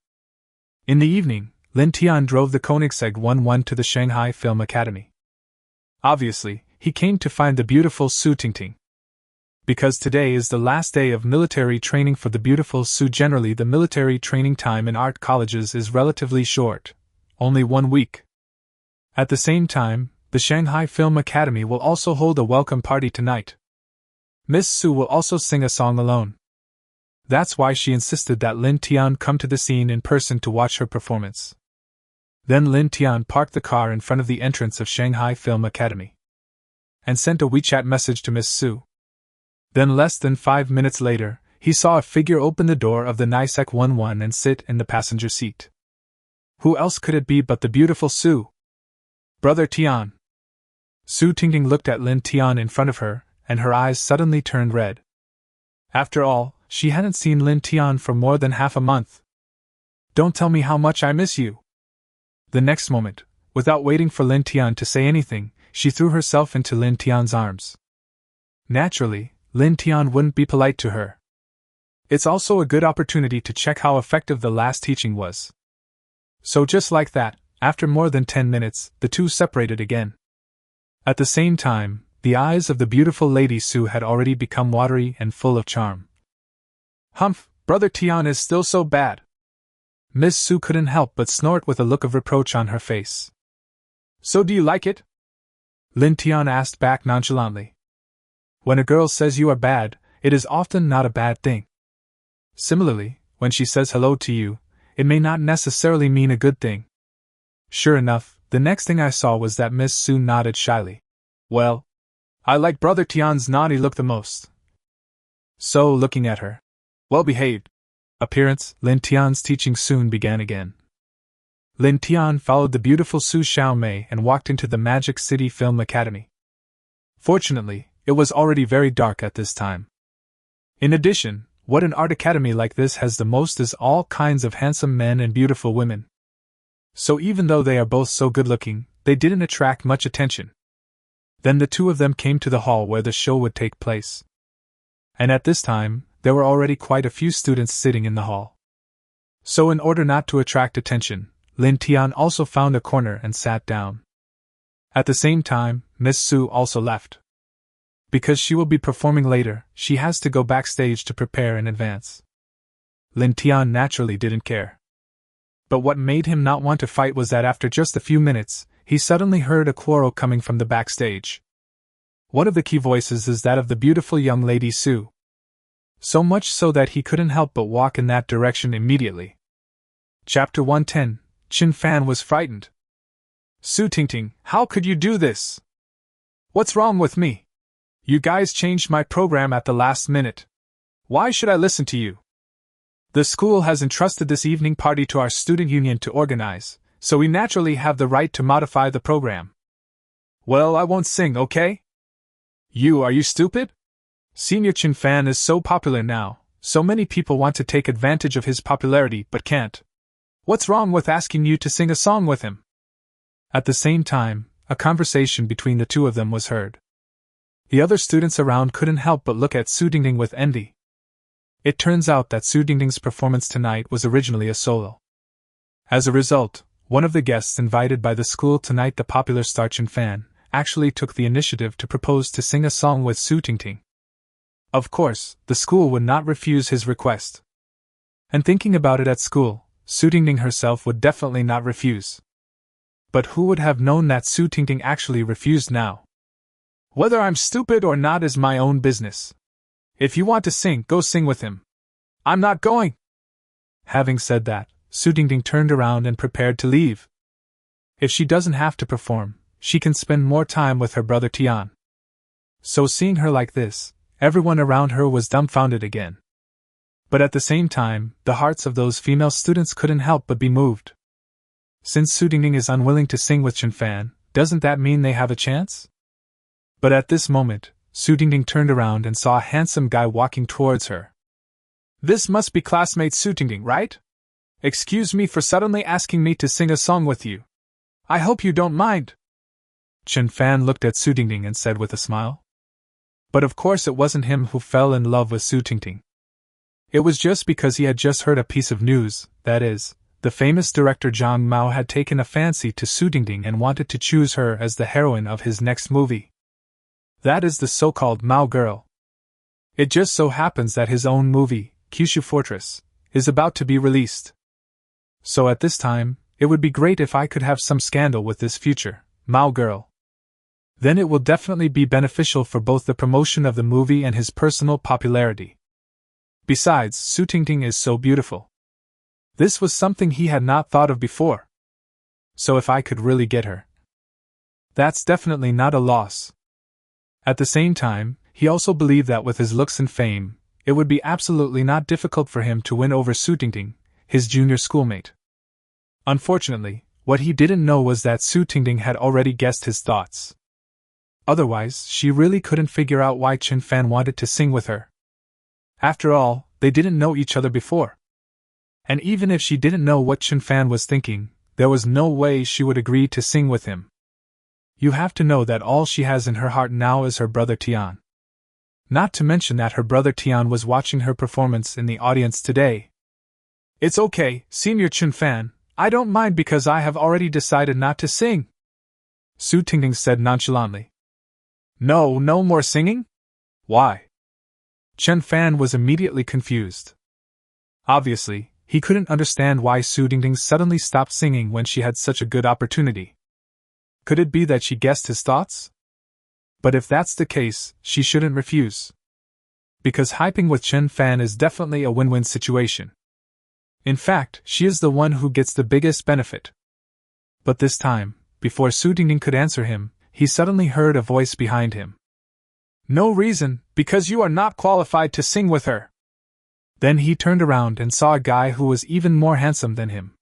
In the evening, Lin Tian drove the Koenigsegg 1-1 to the Shanghai Film Academy. Obviously, he came to find the beautiful Su Tingting. Because today is the last day of military training for the beautiful Su. Generally, the military training time in art colleges is relatively short, only 1 week. At the same time, the Shanghai Film Academy will also hold a welcome party tonight. Miss Su will also sing a song alone. That's why she insisted that Lin Tian come to the scene in person to watch her performance. Then Lin Tian parked the car in front of the entrance of Shanghai Film Academy and sent a WeChat message to Miss Su. Then less than 5 minutes later, he saw a figure open the door of the Nisek 1-1 and sit in the passenger seat. Who else could it be but the beautiful Su? Brother Tian. Su Tingting looked at Lin Tian in front of her, and her eyes suddenly turned red. After all, she hadn't seen Lin Tian for more than half a month. Don't tell me how much I miss you. The next moment, without waiting for Lin Tian to say anything, she threw herself into Lin Tian's arms. Naturally, Lin Tian wouldn't be polite to her. It's also a good opportunity to check how effective the last teaching was. So just like that, after more than 10 minutes, the two separated again. At the same time, the eyes of the beautiful Lady Su had already become watery and full of charm. Humph, Brother Tian is still so bad. Miss Su couldn't help but snort with a look of reproach on her face. So do you like it? Lin Tian asked back nonchalantly. When a girl says you are bad, it is often not a bad thing. Similarly, when she says hello to you, it may not necessarily mean a good thing. Sure enough, the next thing I saw was that Miss Su nodded shyly. Well, I like Brother Tian's naughty look the most. So, looking at her well-behaved appearance, Lin Tian's teaching soon began again. Lin Tian followed the beautiful Su Xiaomei and walked into the Magic City Film Academy. Fortunately, it was already very dark at this time. In addition, what an art academy like this has the most is all kinds of handsome men and beautiful women. So even though they are both so good-looking, they didn't attract much attention. Then the two of them came to the hall where the show would take place. And at this time, there were already quite a few students sitting in the hall. So in order not to attract attention, Lin Tian also found a corner and sat down. At the same time, Miss Su also left. Because she will be performing later, she has to go backstage to prepare in advance. Lin Tian naturally didn't care. But what made him not want to fight was that after just a few minutes, he suddenly heard a quarrel coming from the backstage. One of the key voices is that of the beautiful young Lady Su. So much so that he couldn't help but walk in that direction immediately. Chapter 110. Qin Fan was frightened. Su Tingting, how could you do this? What's wrong with me? You guys changed my program at the last minute. Why should I listen to you? The school has entrusted this evening party to our student union to organize, so we naturally have the right to modify the program. Well, I won't sing, okay? Are you stupid? Senior Qin Fan is so popular now, so many people want to take advantage of his popularity but can't. What's wrong with asking you to sing a song with him? At the same time, a conversation between the two of them was heard. The other students around couldn't help but look at Su Dingding with envy. It turns out that Su Dingding's performance tonight was originally a solo. As a result, one of the guests invited by the school tonight, the popular star Chen Fan, actually took the initiative to propose to sing a song with Su Dingding. Of course, the school would not refuse his request. And thinking about it at school, Su Dingding herself would definitely not refuse. But who would have known that Su Dingding actually refused now? Whether I'm stupid or not is my own business. If you want to sing, go sing with him. I'm not going. Having said that, Su Dingding turned around and prepared to leave. If she doesn't have to perform, she can spend more time with her brother Tian. So seeing her like this, everyone around her was dumbfounded again. But at the same time, the hearts of those female students couldn't help but be moved. Since Su Dingding is unwilling to sing with Chen Fan, doesn't that mean they have a chance? But at this moment, Su Dingding turned around and saw a handsome guy walking towards her. This must be classmate Su Dingding, right? Excuse me for suddenly asking me to sing a song with you. I hope you don't mind. Chen Fan looked at Su Dingding and said with a smile. But of course it wasn't him who fell in love with Su Dingding. It was just because he had just heard a piece of news, that is, the famous director Zhang Mao had taken a fancy to Su Dingding and wanted to choose her as the heroine of his next movie. That is the so-called Mao girl. It just so happens that his own movie, Kyushu Fortress, is about to be released. So at this time, it would be great if I could have some scandal with this future Mao girl. Then it will definitely be beneficial for both the promotion of the movie and his personal popularity. Besides, Su Dingding is so beautiful. This was something he had not thought of before. So if I could really get her, that's definitely not a loss. At the same time, he also believed that with his looks and fame, it would be absolutely not difficult for him to win over Su Dingding, his junior schoolmate. Unfortunately, what he didn't know was that Su Dingding had already guessed his thoughts. Otherwise, she really couldn't figure out why Chen Fan wanted to sing with her. After all, they didn't know each other before. And even if she didn't know what Chen Fan was thinking, there was no way she would agree to sing with him. You have to know that all she has in her heart now is her brother Tian. Not to mention that her brother Tian was watching her performance in the audience today. It's okay, Senior Chen Fan, I don't mind because I have already decided not to sing, Su Dingding said nonchalantly. No more singing? Why? Chen Fan was immediately confused. Obviously, he couldn't understand why Su Dingding suddenly stopped singing when she had such a good opportunity. Could it be that she guessed his thoughts? But if that's the case, she shouldn't refuse. Because hyping with Chen Fan is definitely a win-win situation. In fact, she is the one who gets the biggest benefit. But this time, before Su Dingding could answer him, he suddenly heard a voice behind him. No reason, because you are not qualified to sing with her. Then he turned around and saw a guy who was even more handsome than him.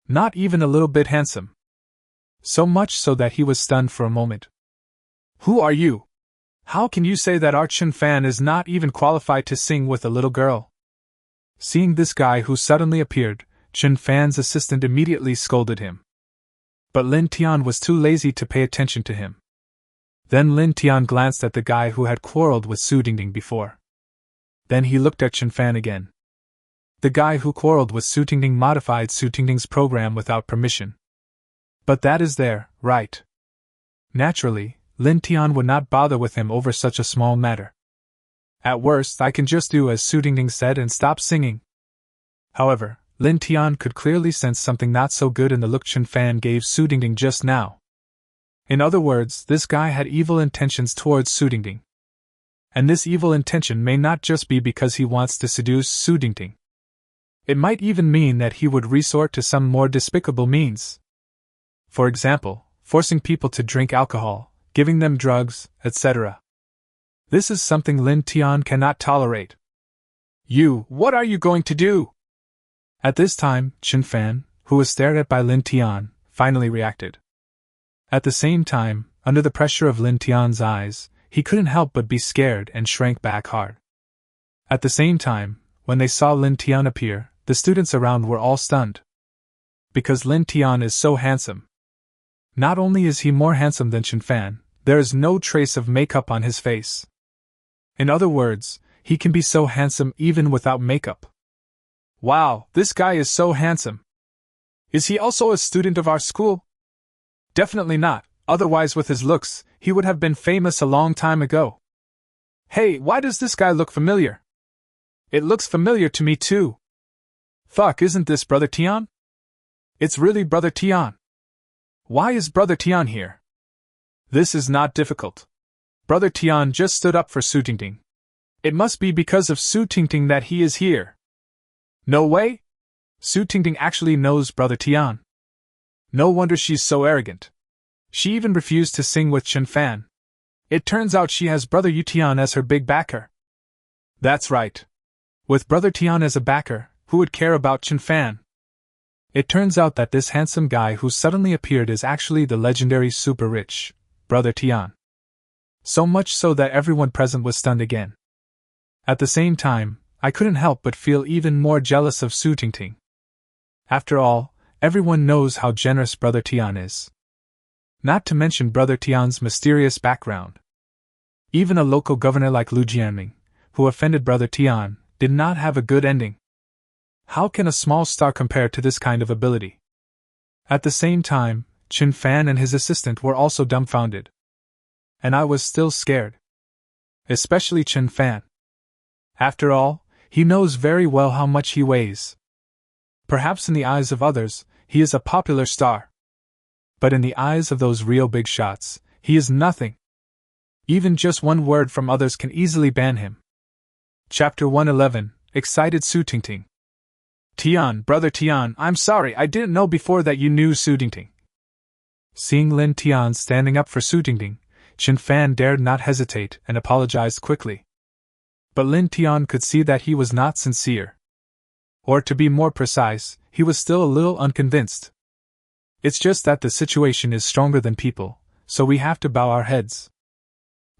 Not even a little bit handsome. So much so that he was stunned for a moment. Who are you? How can you say that our Chen Fan is not even qualified to sing with a little girl? Seeing this guy who suddenly appeared, Chen Fan's assistant immediately scolded him. But Lin Tian was too lazy to pay attention to him. Then Lin Tian glanced at the guy who had quarreled with Su Dingding before. Then he looked at Chen Fan again. The guy who quarreled with Su Dingding modified Su Dingding's program without permission. But that is there, right? Naturally, Lin Tian would not bother with him over such a small matter. At worst, I can just do as Su Dingding said and stop singing. However, Lin Tian could clearly sense something not so good in the look Chen Fan gave Su Dingding just now. In other words, this guy had evil intentions towards Su Dingding. And this evil intention may not just be because he wants to seduce Su Dingding. It might even mean that he would resort to some more despicable means. For example, forcing people to drink alcohol, giving them drugs, etc. This is something Lin Tian cannot tolerate. What are you going to do? At this time, Chen Fan, who was stared at by Lin Tian, finally reacted. At the same time, under the pressure of Lin Tian's eyes, he couldn't help but be scared and shrank back hard. At the same time, when they saw Lin Tian appear, the students around were all stunned. Because Lin Tian is so handsome. Not only is he more handsome than Chen Fan, There is no trace of makeup on his face. In other words, he can be so handsome even without makeup. Wow, this guy is so handsome. Is he also a student of our school? Definitely not, otherwise with his looks, he would have been famous a long time ago. Hey, why does this guy look familiar? It looks familiar to me too. Fuck, isn't this Brother Tian? It's really Brother Tian. Why is Brother Tian here? This is not difficult. Brother Tian just stood up for Su Tingting. It must be because of Su Tingting that he is here. No way! Su Tingting actually knows Brother Tian. No wonder she's so arrogant. She even refused to sing with Chen Fan. It turns out she has Brother Yu Tian as her big backer. That's right. With Brother Tian as a backer, who would care about Chen Fan? It turns out that this handsome guy who suddenly appeared is actually the legendary super rich Brother Tian. So much so that everyone present was stunned again. At the same time, I couldn't help but feel even more jealous of Su Tingting. After all, everyone knows how generous Brother Tian is. Not to mention Brother Tian's mysterious background. Even a local governor like Lu Jianming, who offended Brother Tian, did not have a good ending. How can a small star compare to this kind of ability? At the same time, Chen Fan and his assistant were also dumbfounded. And I was still scared. Especially Chen Fan. After all, he knows very well how much he weighs. Perhaps in the eyes of others, he is a popular star. But in the eyes of those real big shots, he is nothing. Even just one word from others can easily ban him. Chapter 111, Excited Su Tingting. Tian, Brother Tian, I'm sorry, I didn't know before that you knew Su Tingting. Seeing Lin Tian standing up for Su Tingting, Chen Fan dared not hesitate and apologized quickly. But Lin Tian could see that he was not sincere. Or to be more precise, he was still a little unconvinced. It's just that the situation is stronger than people, so we have to bow our heads.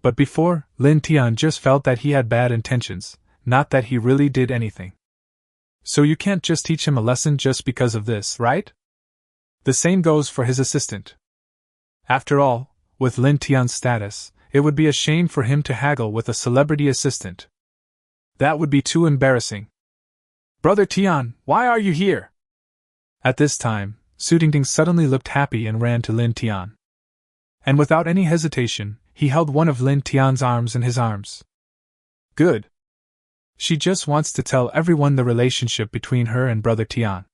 But before, Lin Tian just felt that he had bad intentions, not that he really did anything. So you can't just teach him a lesson just because of this, right? The same goes for his assistant. After all, with Lin Tian's status, it would be a shame for him to haggle with a celebrity assistant. That would be too embarrassing. Brother Tian, why are you here? At this time, Su Tingting suddenly looked happy and ran to Lin Tian. And without any hesitation, he held one of Lin Tian's arms in his arms. Good. She just wants to tell everyone the relationship between her and Brother Tian.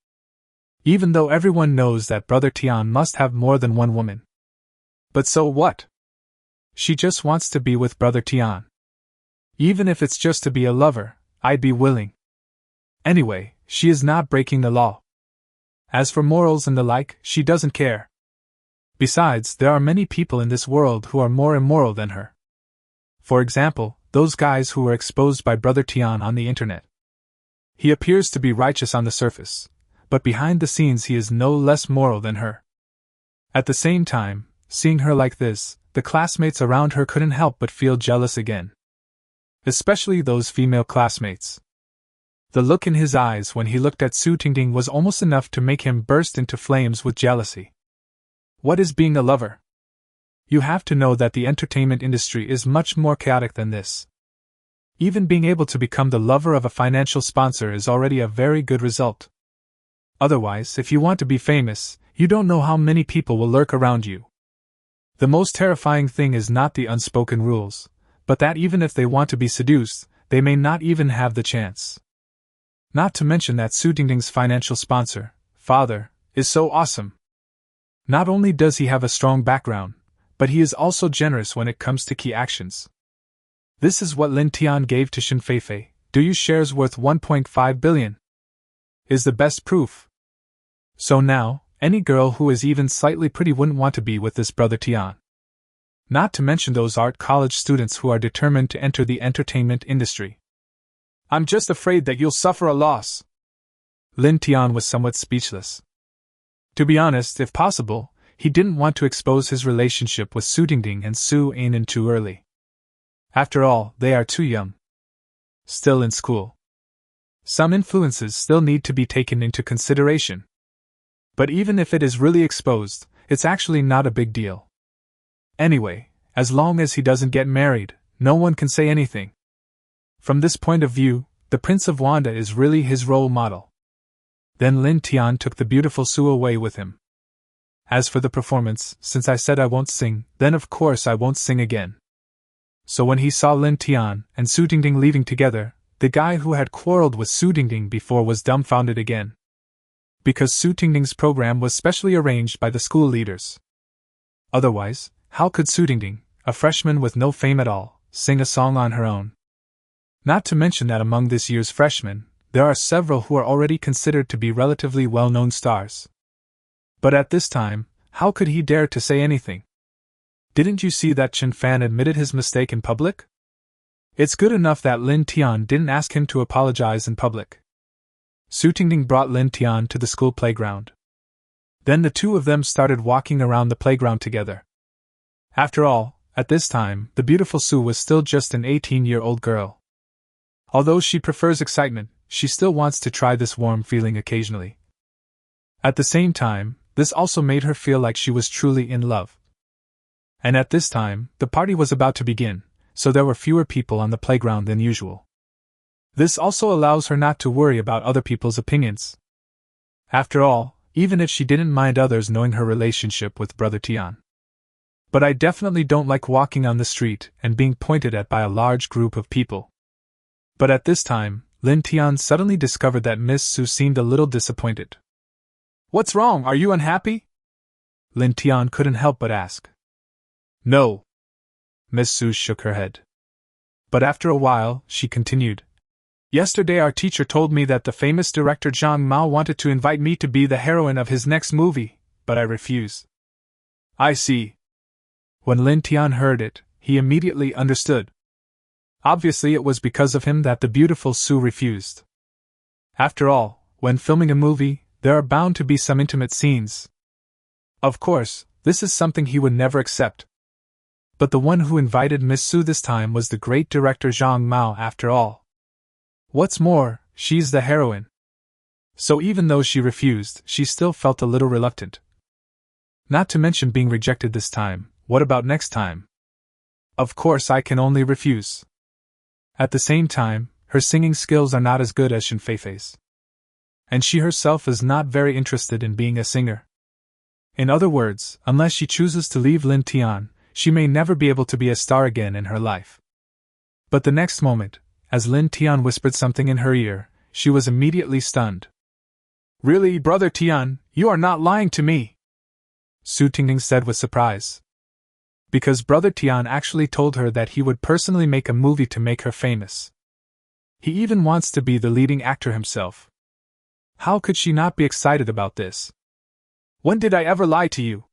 Even though everyone knows that Brother Tian must have more than one woman. But so what? She just wants to be with Brother Tian. Even if it's just to be a lover, I'd be willing. Anyway, she is not breaking the law. As for morals and the like, she doesn't care. Besides, there are many people in this world who are more immoral than her. For example, those guys who were exposed by Brother Tian on the internet. He appears to be righteous on the surface, but behind the scenes he is no less moral than her. At the same time, seeing her like this, the classmates around her couldn't help but feel jealous again. Especially those female classmates. The look in his eyes when he looked at Su Tingting was almost enough to make him burst into flames with jealousy. What is being a lover? You have to know that the entertainment industry is much more chaotic than this. Even being able to become the lover of a financial sponsor is already a very good result. Otherwise, if you want to be famous, you don't know how many people will lurk around you. The most terrifying thing is not the unspoken rules, but that even if they want to be seduced, they may not even have the chance. Not to mention that Su Tingting's financial sponsor, father, is so awesome. Not only does he have a strong background, but he is also generous when it comes to key actions. This is what Lin Tian gave to Shen Feifei, do you shares worth 1.5 billion. Is the best proof. So now, any girl who is even slightly pretty wouldn't want to be with this Brother Tian. Not to mention those art college students who are determined to enter the entertainment industry. I'm just afraid that you'll suffer a loss. Lin Tian was somewhat speechless. To be honest, if possible, he didn't want to expose his relationship with Su Tingting and Su Anan too early. After all, they are too young. Still in school. Some influences still need to be taken into consideration. But even if it is really exposed, it's actually not a big deal. Anyway, as long as he doesn't get married, no one can say anything. From this point of view, the Prince of Wanda is really his role model. Then Lin Tian took the beautiful Su away with him. As for the performance, since I said I won't sing, then of course I won't sing again. So when he saw Lin Tian and Su Dingding leaving together, the guy who had quarreled with Su Dingding before was dumbfounded again. Because Su Dingding's program was specially arranged by the school leaders. Otherwise, how could Su Dingding, a freshman with no fame at all, sing a song on her own? Not to mention that among this year's freshmen, there are several who are already considered to be relatively well-known stars. But at this time, how could he dare to say anything? Didn't you see that Chen Fan admitted his mistake in public? It's good enough that Lin Tian didn't ask him to apologize in public. Su Dingding brought Lin Tian to the school playground. Then the two of them started walking around the playground together. After all, at this time, the beautiful Su was still just an 18-year-old girl. Although she prefers excitement, she still wants to try this warm feeling occasionally. At the same time, this also made her feel like she was truly in love. And at this time, the party was about to begin, so there were fewer people on the playground than usual. This also allows her not to worry about other people's opinions. After all, even if she didn't mind others knowing her relationship with Brother Tian. But I definitely don't like walking on the street and being pointed at by a large group of people. But at this time, Lin Tian suddenly discovered that Miss Su seemed a little disappointed. "What's wrong, are you unhappy?" Lin Tian couldn't help but ask. "No." Miss Su shook her head. But after a while, she continued. "Yesterday our teacher told me that the famous director Zhang Mao wanted to invite me to be the heroine of his next movie, but I refused." "I see." When Lin Tian heard it, he immediately understood. Obviously it was because of him that the beautiful Su refused. After all, when filming a movie, there are bound to be some intimate scenes. Of course, this is something he would never accept. But the one who invited Miss Su this time was the great director Zhang Mao after all. What's more, she's the heroine. So even though she refused, she still felt a little reluctant. Not to mention being rejected this time, what about next time? Of course I can only refuse. At the same time, her singing skills are not as good as Shen Feifei's. And she herself is not very interested in being a singer. In other words, unless she chooses to leave Lin Tian, she may never be able to be a star again in her life. But the next moment, as Lin Tian whispered something in her ear, she was immediately stunned. "Really, Brother Tian, you are not lying to me," Su Dingding said with surprise. Because Brother Tian actually told her that he would personally make a movie to make her famous. He even wants to be the leading actor himself. How could she not be excited about this? "When did I ever lie to you?"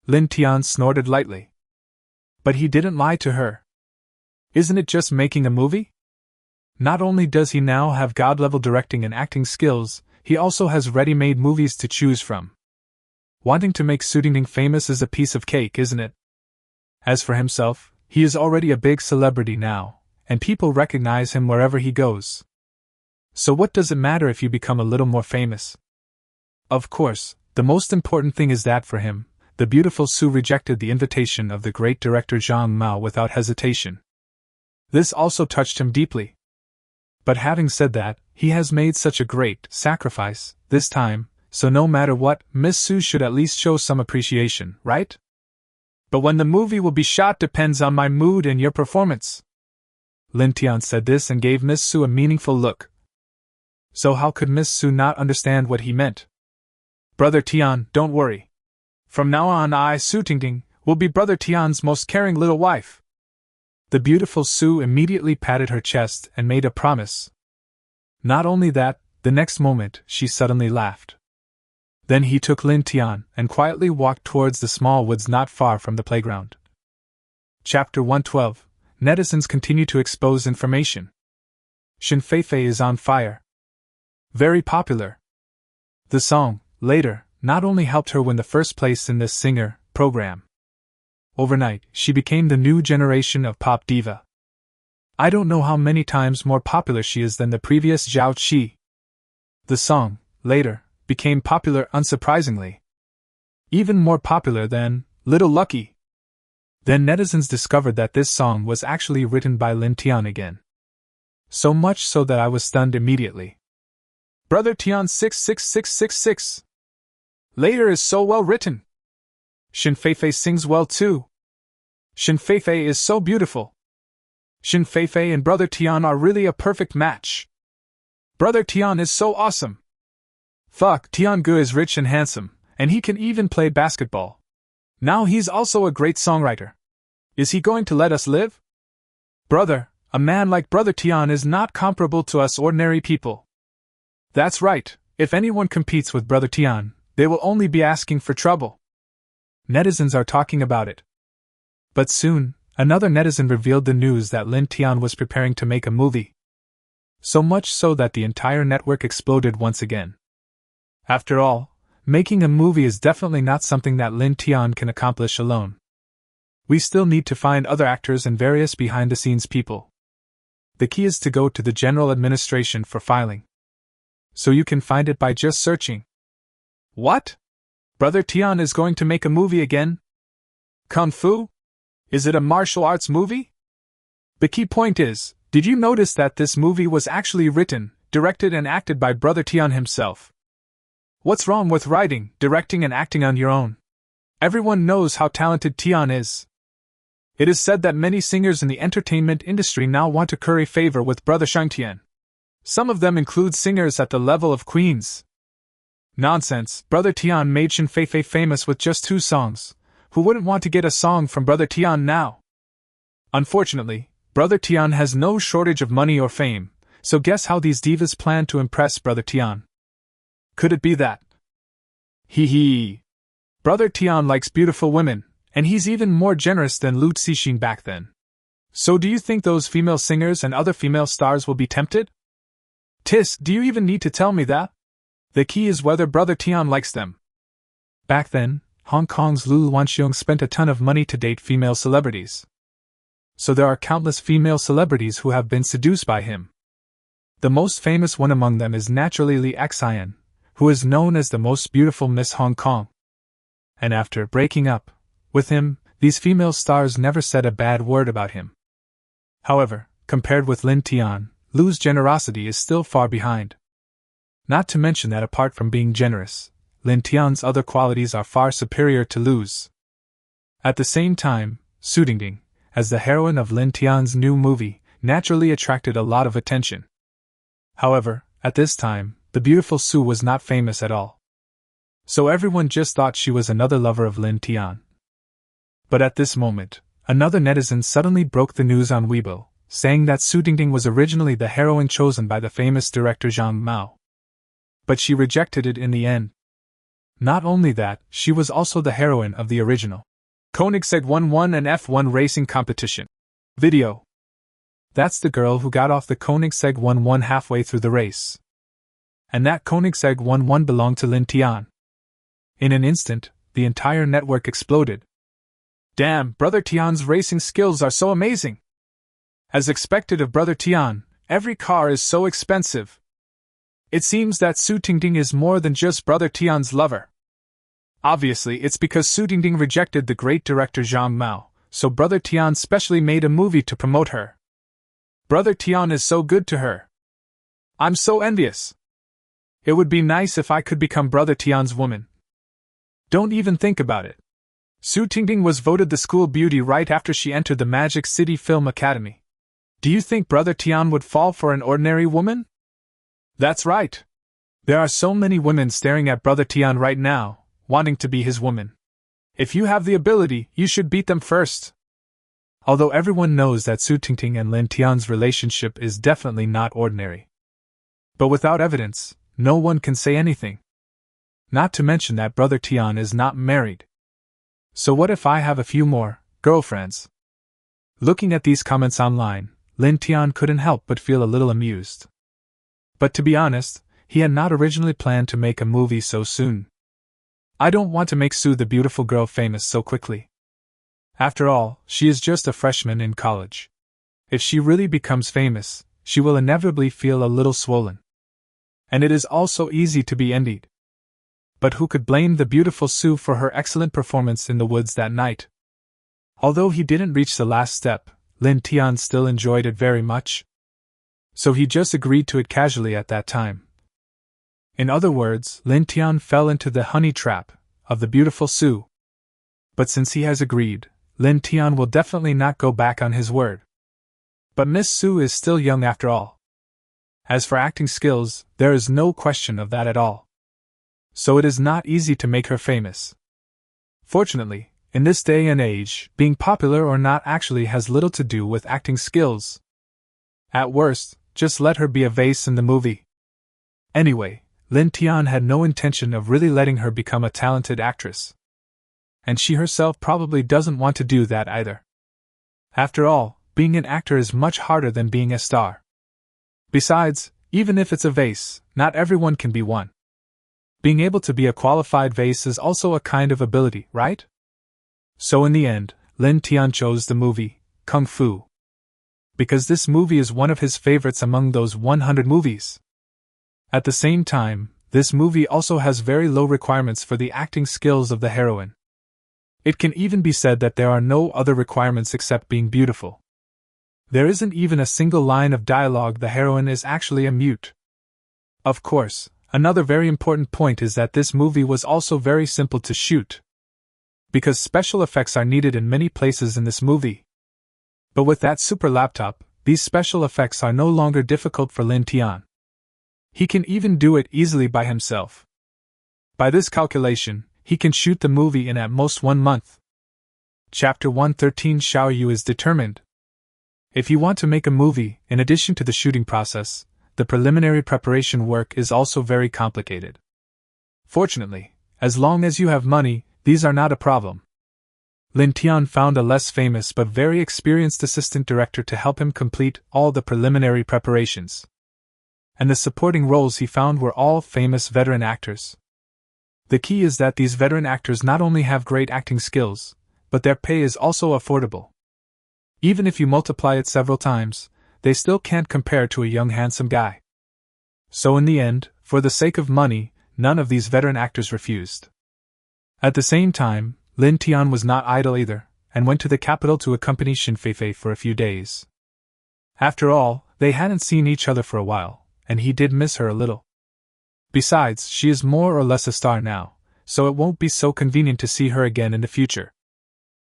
Lin Tian snorted lightly. But he didn't lie to her. Isn't it just making a movie? Not only does he now have god-level directing and acting skills, he also has ready-made movies to choose from. Wanting to make Su Dingding famous is a piece of cake, isn't it? As for himself, he is already a big celebrity now, and people recognize him wherever he goes. So what does it matter if you become a little more famous? Of course, the most important thing is that for him, the beautiful Su rejected the invitation of the great director Zhang Mao without hesitation. This also touched him deeply. But having said that, he has made such a great sacrifice this time, so no matter what, Miss Su should at least show some appreciation, right? "But when the movie will be shot depends on my mood and your performance." Lin Tian said this and gave Miss Su a meaningful look. So how could Miss Su not understand what he meant? "Brother Tian, don't worry. From now on I, Su Dingding, will be Brother Tian's most caring little wife." The beautiful Su immediately patted her chest and made a promise. Not only that, the next moment she suddenly laughed. Then he took Lin Tian and quietly walked towards the small woods not far from the playground. Chapter 112. Netizens continue to expose information. Shen Feifei is on fire. Very popular. The song, later, not only helped her win the first place in this singer program. Overnight, she became the new generation of pop diva. I don't know how many times more popular she is than the previous Zhao Qi. The song, later, became popular unsurprisingly. Even more popular than Little Lucky. Then netizens discovered that this song was actually written by Lin Tian again. So much so that I was stunned immediately. Brother Tian 66666. Later is so well written. Shin Feifei sings well too. Shin Feifei is so beautiful. Shin Feifei and Brother Tian are really a perfect match. Brother Tian is so awesome. Fuck, Tian Gu is rich and handsome, and he can even play basketball. Now he's also a great songwriter. Is he going to let us live? Brother, a man like Brother Tian is not comparable to us ordinary people. That's right, if anyone competes with Brother Tian, they will only be asking for trouble. Netizens are talking about it. But soon, another netizen revealed the news that Lin Tian was preparing to make a movie. So much so that the entire network exploded once again. After all, making a movie is definitely not something that Lin Tian can accomplish alone. We still need to find other actors and various behind-the-scenes people. The key is to go to the General Administration for filing. So you can find it by just searching. What? Brother Tian is going to make a movie again? Kung Fu? Is it a martial arts movie? The key point is, did you notice that this movie was actually written, directed and acted by Brother Tian himself? What's wrong with writing, directing and acting on your own? Everyone knows how talented Tian is. It is said that many singers in the entertainment industry now want to curry favor with Brother Shangtian. Some of them include singers at the level of queens. Nonsense, Brother Tian made Shin Feifei famous with just 2 songs. Who wouldn't want to get a song from Brother Tian now? Unfortunately, Brother Tian has no shortage of money or fame, so guess how these divas plan to impress Brother Tian? Could it be that? Hee hee. Brother Tian likes beautiful women, and he's even more generous than Lu Cixin back then. So do you think those female singers and other female stars will be tempted? Tis, do you even need to tell me that? The key is whether Brother Tian likes them. Back then, Hong Kong's Lu Wanxiong spent a ton of money to date female celebrities. So there are countless female celebrities who have been seduced by him. The most famous one among them is naturally Li Xian, who is known as the most beautiful Miss Hong Kong. And after breaking up with him, these female stars never said a bad word about him. However, compared with Lin Tian, Lu's generosity is still far behind. Not to mention that apart from being generous, Lin Tian's other qualities are far superior to Lu's. At the same time, Su Dingding, as the heroine of Lin Tian's new movie, naturally attracted a lot of attention. However, at this time, the beautiful Su was not famous at all. So everyone just thought she was another lover of Lin Tian. But at this moment, another netizen suddenly broke the news on Weibo, saying that Su Dingding was originally the heroine chosen by the famous director Zhang Mao. But she rejected it in the end. Not only that, she was also the heroine of the original Koenigsegg 1-1 and F1 racing competition video. That's the girl who got off the Koenigsegg 1-1 halfway through the race. And that Koenigsegg 1-1 belonged to Lin Tian. In an instant, the entire network exploded. Damn, Brother Tian's racing skills are so amazing! As expected of Brother Tian, every car is so expensive. It seems that Su Dingding is more than just Brother Tian's lover. Obviously, it's because Su Dingding rejected the great director Zhang Mao, so Brother Tian specially made a movie to promote her. Brother Tian is so good to her. I'm so envious. It would be nice if I could become Brother Tian's woman. Don't even think about it. Su Dingding was voted the school beauty right after she entered the Magic City Film Academy. Do you think Brother Tian would fall for an ordinary woman? That's right. There are so many women staring at Brother Tian right now, wanting to be his woman. If you have the ability, you should beat them first. Although everyone knows that Su Dingding and Lin Tian's relationship is definitely not ordinary. But without evidence, no one can say anything. Not to mention that Brother Tian is not married. So what if I have a few more girlfriends? Looking at these comments online, Lin Tian couldn't help but feel a little amused. But to be honest, he had not originally planned to make a movie so soon. I don't want to make Su the beautiful girl famous so quickly. After all, she is just a freshman in college. If she really becomes famous, she will inevitably feel a little swollen. And it is also easy to be envied. But who could blame the beautiful Su for her excellent performance in the woods that night? Although he didn't reach the last step, Lin Tian still enjoyed it very much. So he just agreed to it casually at that time. In other words, Lin Tian fell into the honey trap of the beautiful Su. But since he has agreed, Lin Tian will definitely not go back on his word. But Miss Su is still young after all. As for acting skills, there is no question of that at all. So it is not easy to make her famous. Fortunately, in this day and age, being popular or not actually has little to do with acting skills. At worst, just let her be a vase in the movie. Anyway, Lin Tian had no intention of really letting her become a talented actress. And she herself probably doesn't want to do that either. After all, being an actor is much harder than being a star. Besides, even if it's a vase, not everyone can be one. Being able to be a qualified vase is also a kind of ability, right? So in the end, Lin Tian chose the movie, Kung Fu. Because this movie is one of his favorites among those 100 movies. At the same time, this movie also has very low requirements for the acting skills of the heroine. It can even be said that there are no other requirements except being beautiful. There isn't even a single line of dialogue. The heroine is actually a mute. Of course, another very important point is that this movie was also very simple to shoot. Because special effects are needed in many places in this movie. But with that super laptop, these special effects are no longer difficult for Lin Tian. He can even do it easily by himself. By this calculation, he can shoot the movie in at most 1 month. Chapter 113 Xiao Yu is determined. If you want to make a movie, in addition to the shooting process, the preliminary preparation work is also very complicated. Fortunately, as long as you have money, these are not a problem. Lin Tian found a less famous but very experienced assistant director to help him complete all the preliminary preparations. And the supporting roles he found were all famous veteran actors. The key is that these veteran actors not only have great acting skills, but their pay is also affordable. Even if you multiply it several times, they still can't compare to a young handsome guy. So in the end, for the sake of money, none of these veteran actors refused. At the same time, Lin Tian was not idle either, and went to the capital to accompany Xin Feifei for a few days. After all, they hadn't seen each other for a while, and he did miss her a little. Besides, she is more or less a star now, so it won't be so convenient to see her again in the future.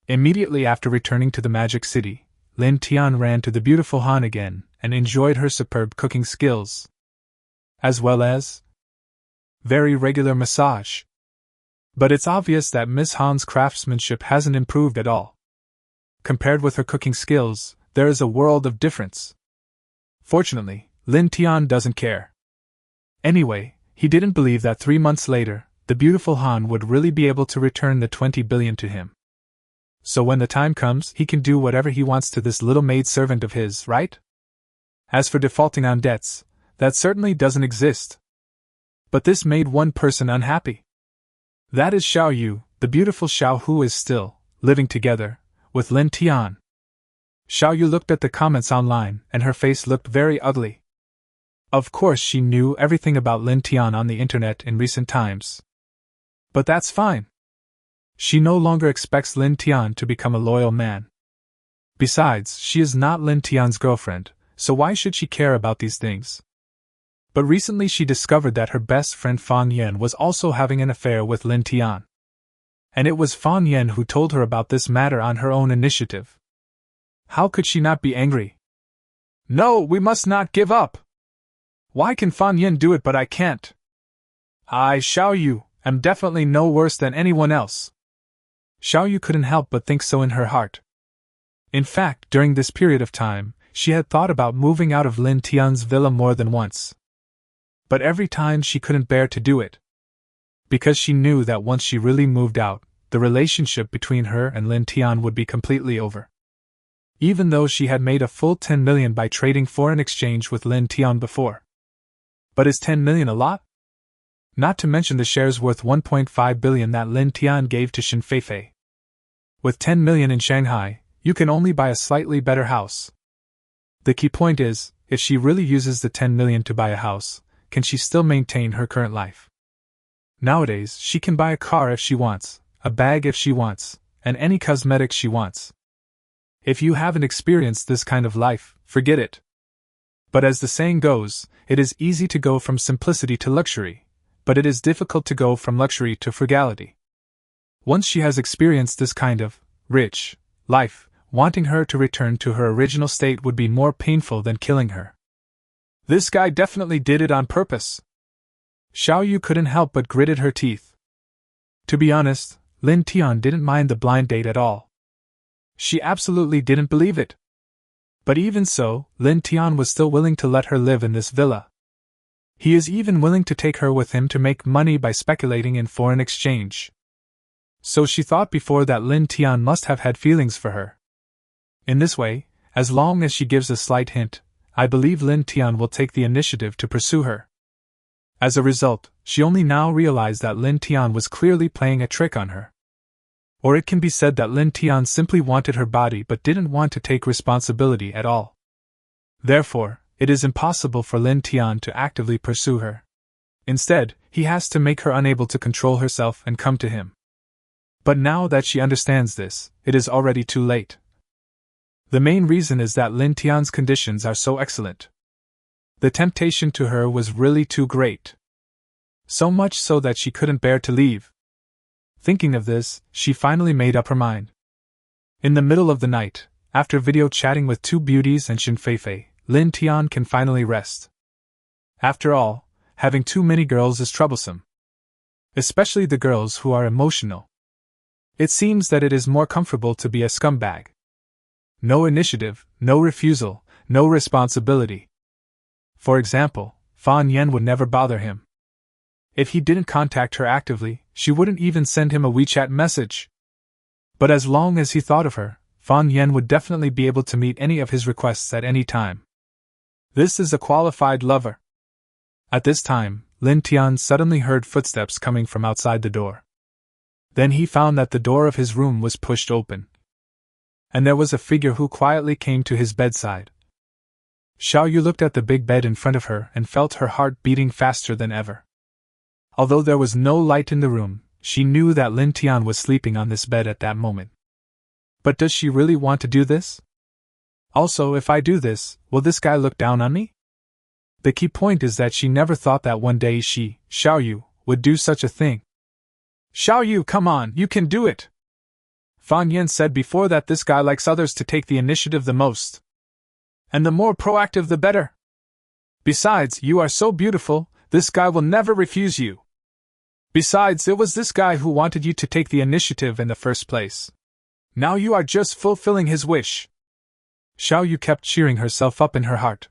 Immediately after returning to the Magic City, Lin Tian ran to the beautiful Han again and enjoyed her superb cooking skills. As well as very regular massage. But it's obvious that Miss Han's craftsmanship hasn't improved at all. Compared with her cooking skills, there is a world of difference. Fortunately, Lin Tian doesn't care. Anyway, he didn't believe that 3 months later, the beautiful Han would really be able to return the 20 billion to him. So when the time comes, he can do whatever he wants to this little maid-servant of his, right? As for defaulting on debts, that certainly doesn't exist. But this made one person unhappy. That is Xiao Yu, the beautiful Xiao, who is still living together with Lin Tian. Xiao Yu looked at the comments online, and her face looked very ugly. Of course, she knew everything about Lin Tian on the internet in recent times. But that's fine. She no longer expects Lin Tian to become a loyal man. Besides, she is not Lin Tian's girlfriend, so why should she care about these things? But recently she discovered that her best friend Fan Yan was also having an affair with Lin Tian. And it was Fan Yan who told her about this matter on her own initiative. How could she not be angry? No, we must not give up! Why can Fan Yan do it but I can't? I, Xiao Yu, am definitely no worse than anyone else. Xiao Yu couldn't help but think so in her heart. In fact, during this period of time, she had thought about moving out of Lin Tian's villa more than once. But every time she couldn't bear to do it. Because she knew that once she really moved out, the relationship between her and Lin Tian would be completely over. Even though she had made a full 10 million by trading foreign exchange with Lin Tian before. But is 10 million a lot? Not to mention the shares worth 1.5 billion that Lin Tian gave to Xin Feifei. With 10 million in Shanghai, you can only buy a slightly better house. The key point is, if she really uses the 10 million to buy a house, can she still maintain her current life? Nowadays, she can buy a car if she wants, a bag if she wants, and any cosmetics she wants. If you haven't experienced this kind of life, forget it. But as the saying goes, it is easy to go from simplicity to luxury, but it is difficult to go from luxury to frugality. Once she has experienced this kind of rich life, wanting her to return to her original state would be more painful than killing her. This guy definitely did it on purpose. Xiao Yu couldn't help but gritted her teeth. To be honest, Lin Tian didn't mind the blind date at all. She absolutely didn't believe it. But even so, Lin Tian was still willing to let her live in this villa. He is even willing to take her with him to make money by speculating in foreign exchange. So she thought before that Lin Tian must have had feelings for her. In this way, as long as she gives a slight hint, I believe Lin Tian will take the initiative to pursue her. As a result, she only now realized that Lin Tian was clearly playing a trick on her. Or it can be said that Lin Tian simply wanted her body but didn't want to take responsibility at all. Therefore, it is impossible for Lin Tian to actively pursue her. Instead, he has to make her unable to control herself and come to him. But now that she understands this, it is already too late. The main reason is that Lin Tian's conditions are so excellent. The temptation to her was really too great. So much so that she couldn't bear to leave. Thinking of this, she finally made up her mind. In the middle of the night, after video chatting with two beauties and Xin Feifei, Lin Tian can finally rest. After all, having too many girls is troublesome. Especially the girls who are emotional. It seems that it is more comfortable to be a scumbag. No initiative, no refusal, no responsibility. For example, Fan Yan would never bother him. If he didn't contact her actively, she wouldn't even send him a WeChat message. But as long as he thought of her, Fan Yan would definitely be able to meet any of his requests at any time. This is a qualified lover. At this time, Lin Tian suddenly heard footsteps coming from outside the door. Then he found that the door of his room was pushed open. And there was a figure who quietly came to his bedside. Xiao Yu looked at the big bed in front of her and felt her heart beating faster than ever. Although there was no light in the room, she knew that Lin Tian was sleeping on this bed at that moment. But does she really want to do this? Also, if I do this, will this guy look down on me? The key point is that she never thought that one day she, Xiao Yu, would do such a thing. Xiao Yu, come on, you can do it! Fan Yan said before that this guy likes others to take the initiative the most. And the more proactive the better. Besides, you are so beautiful, this guy will never refuse you. Besides, it was this guy who wanted you to take the initiative in the first place. Now you are just fulfilling his wish. Xiao Yu kept cheering herself up in her heart.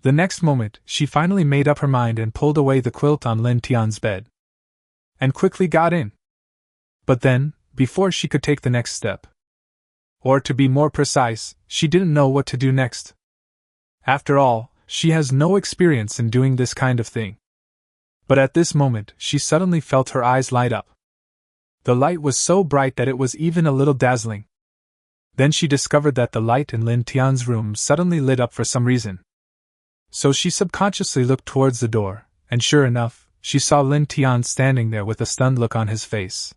The next moment, she finally made up her mind and pulled away the quilt on Lin Tian's bed. And quickly got in. But then, before she could take the next step. Or to be more precise, she didn't know what to do next. After all, she has no experience in doing this kind of thing. But at this moment, she suddenly felt her eyes light up. The light was so bright that it was even a little dazzling. Then she discovered that the light in Lin Tian's room suddenly lit up for some reason. So she subconsciously looked towards the door, and sure enough, she saw Lin Tian standing there with a stunned look on his face.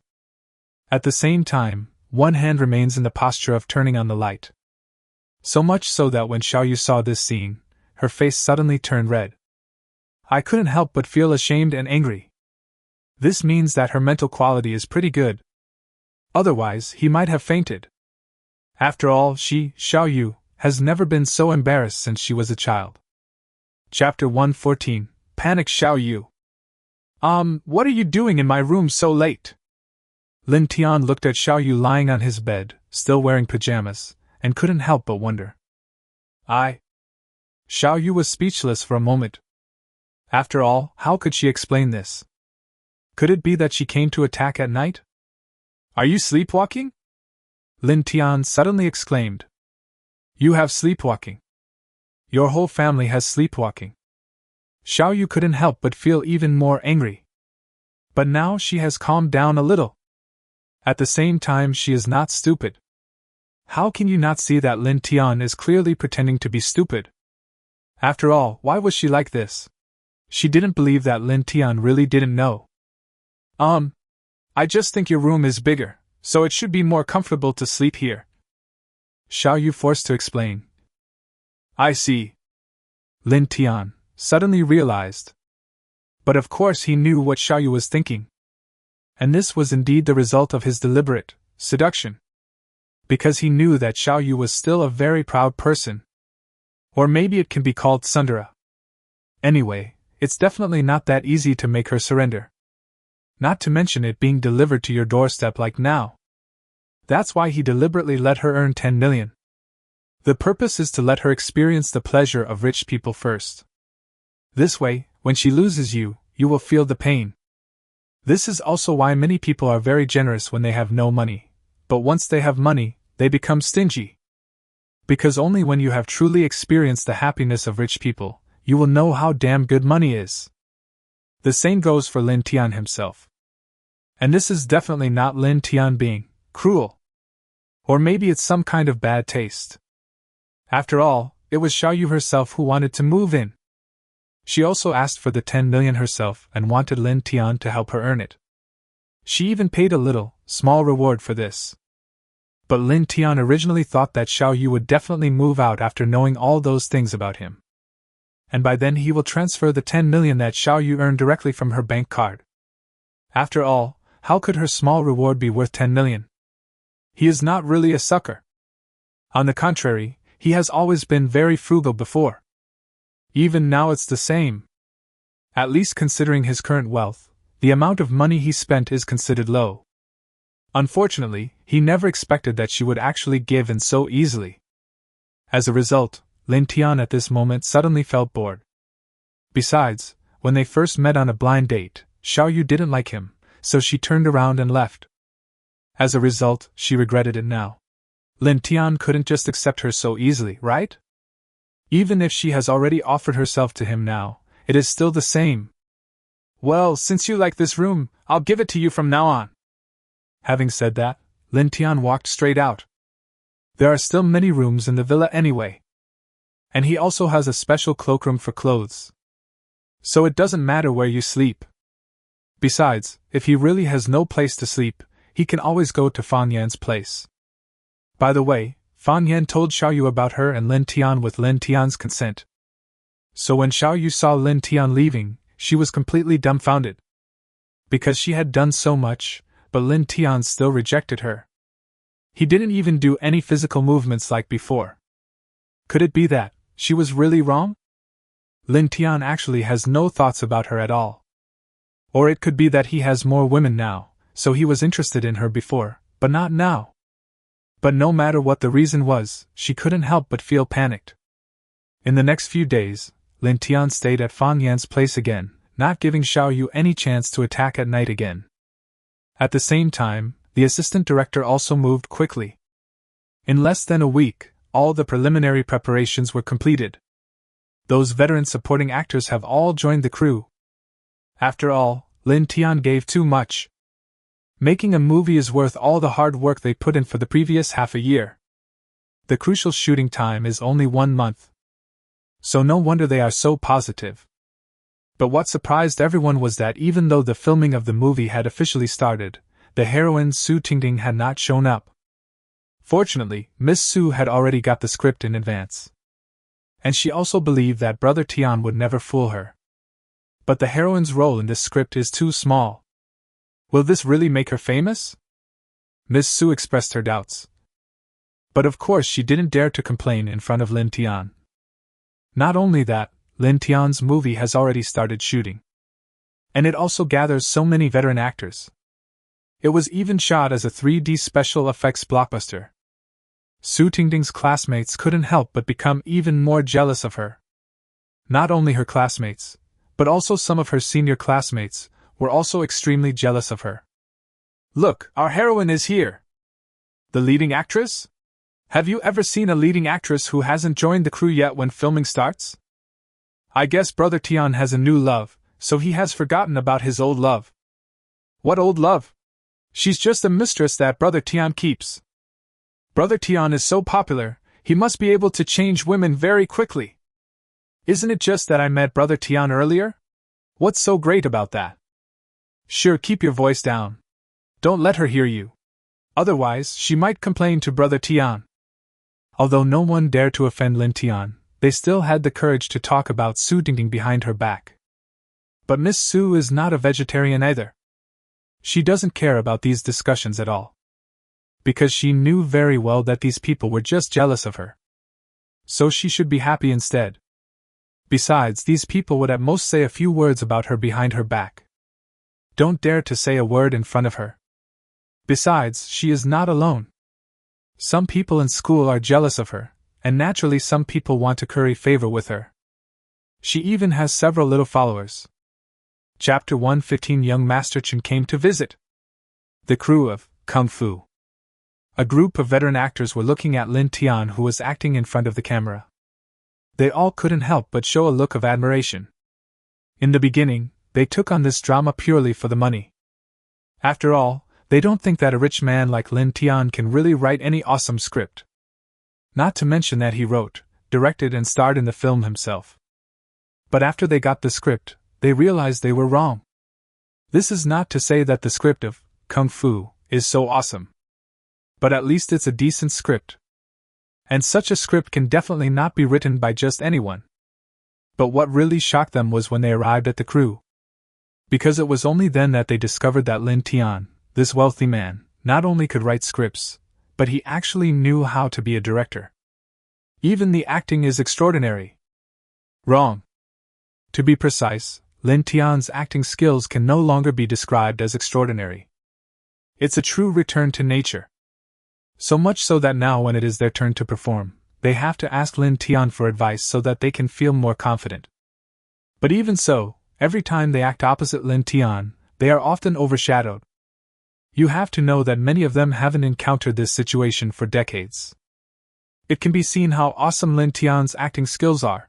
At the same time, one hand remains in the posture of turning on the light. So much so that when Xiao Yu saw this scene, her face suddenly turned red. I couldn't help but feel ashamed and angry. This means that her mental quality is pretty good. Otherwise, he might have fainted. After all, she, Xiao Yu, has never been so embarrassed since she was a child. Chapter 114, Panic Xiao Yu. What are you doing in my room so late? Lin Tian looked at Xiao Yu lying on his bed, still wearing pajamas, and couldn't help but wonder. Xiao Yu was speechless for a moment. After all, how could she explain this? Could it be that she came to attack at night? Are you sleepwalking? Lin Tian suddenly exclaimed. You have sleepwalking. Your whole family has sleepwalking. Xiao Yu couldn't help but feel even more angry. But now she has calmed down a little. At the same time, she is not stupid. How can you not see that Lin Tian is clearly pretending to be stupid? After all, why was she like this? She didn't believe that Lin Tian really didn't know. I just think your room is bigger, so it should be more comfortable to sleep here. Xiao Yu forced to explain. I see. Lin Tian suddenly realized. But of course he knew what Xiao Yu was thinking. And this was indeed the result of his deliberate seduction. Because he knew that Xiao Yu was still a very proud person. Or maybe it can be called tsundere. Anyway, it's definitely not that easy to make her surrender. Not to mention it being delivered to your doorstep like now. That's why he deliberately let her earn 10 million. The purpose is to let her experience the pleasure of rich people first. This way, when she loses you, you will feel the pain. This is also why many people are very generous when they have no money, but once they have money, they become stingy. Because only when you have truly experienced the happiness of rich people, you will know how damn good money is. The same goes for Lin Tian himself. And this is definitely not Lin Tian being cruel. Or maybe it's some kind of bad taste. After all, it was Xiao Yu herself who wanted to move in. She also asked for the 10 million herself and wanted Lin Tian to help her earn it. She even paid a little, small reward for this. But Lin Tian originally thought that Xiao Yu would definitely move out after knowing all those things about him. And by then he will transfer the 10 million that Xiao Yu earned directly from her bank card. After all, how could her small reward be worth 10 million? He is not really a sucker. On the contrary, he has always been very frugal before. Even now it's the same. At least considering his current wealth, the amount of money he spent is considered low. Unfortunately, he never expected that she would actually give in so easily. As a result, Lin Tian at this moment suddenly felt bored. Besides, when they first met on a blind date, Xiao Yu didn't like him, so she turned around and left. As a result, she regretted it now. Lin Tian couldn't just accept her so easily, right? Even if she has already offered herself to him now, it is still the same. Well, since you like this room, I'll give it to you from now on. Having said that, Lin Tian walked straight out. There are still many rooms in the villa anyway. And he also has a special cloakroom for clothes. So it doesn't matter where you sleep. Besides, if he really has no place to sleep, he can always go to Fan Yan's place. By the way, Fan Yan told Xiao Yu about her and Lin Tian with Lin Tian's consent. So when Xiao Yu saw Lin Tian leaving, she was completely dumbfounded. Because she had done so much, but Lin Tian still rejected her. He didn't even do any physical movements like before. Could it be that she was really wrong? Lin Tian actually has no thoughts about her at all. Or it could be that he has more women now, so he was interested in her before, but not now. But no matter what the reason was, she couldn't help but feel panicked. In the next few days, Lin Tian stayed at Fan Yan's place again, not giving Xiao Yu any chance to attack at night again. At the same time, the assistant director also moved quickly. In less than a week, all the preliminary preparations were completed. Those veteran supporting actors have all joined the crew. After all, Lin Tian gave too much. Making a movie is worth all the hard work they put in for the previous half a year. The crucial shooting time is only 1 month. So no wonder they are so positive. But what surprised everyone was that even though the filming of the movie had officially started, the heroine Su Tingting had not shown up. Fortunately, Miss Su had already got the script in advance. And she also believed that Brother Tian would never fool her. But the heroine's role in this script is too small. Will this really make her famous? Miss Su expressed her doubts. But of course she didn't dare to complain in front of Lin Tian. Not only that, Lin Tian's movie has already started shooting. And it also gathers so many veteran actors. It was even shot as a 3D special effects blockbuster. Su Tingting's classmates couldn't help but become even more jealous of her. Not only her classmates, but also some of her senior classmates, were also extremely jealous of her. Look, our heroine is here! The leading actress? Have you ever seen a leading actress who hasn't joined the crew yet when filming starts? I guess Brother Tian has a new love, so he has forgotten about his old love. What old love? She's just a mistress that Brother Tian keeps. Brother Tian is so popular, he must be able to change women very quickly. Isn't it just that I met Brother Tian earlier? What's so great about that? Sure, keep your voice down. Don't let her hear you. Otherwise, she might complain to Brother Tian. Although no one dared to offend Lin Tian, they still had the courage to talk about Su Dingding behind her back. But Miss Su is not a vegetarian either. She doesn't care about these discussions at all. Because she knew very well that these people were just jealous of her. So she should be happy instead. Besides, these people would at most say a few words about her behind her back. Don't dare to say a word in front of her. Besides, she is not alone. Some people in school are jealous of her, and naturally some people want to curry favor with her. She even has several little followers. Chapter 115 Young Master Chen came to visit. The crew of Kung Fu. A group of veteran actors were looking at Lin Tian, who was acting in front of the camera. They all couldn't help but show a look of admiration. In the beginning, they took on this drama purely for the money. After all, they don't think that a rich man like Lin Tian can really write any awesome script. Not to mention that he wrote, directed and starred in the film himself. But after they got the script, they realized they were wrong. This is not to say that the script of Kung Fu is so awesome. But at least it's a decent script. And such a script can definitely not be written by just anyone. But what really shocked them was when they arrived at the crew. Because it was only then that they discovered that Lin Tian, this wealthy man, not only could write scripts, but he actually knew how to be a director. Even the acting is extraordinary. Wrong. To be precise, Lin Tian's acting skills can no longer be described as extraordinary. It's a true return to nature. So much so that now when it is their turn to perform, they have to ask Lin Tian for advice so that they can feel more confident. But even so, every time they act opposite Lin Tian, they are often overshadowed. You have to know that many of them haven't encountered this situation for decades. It can be seen how awesome Lin Tian's acting skills are.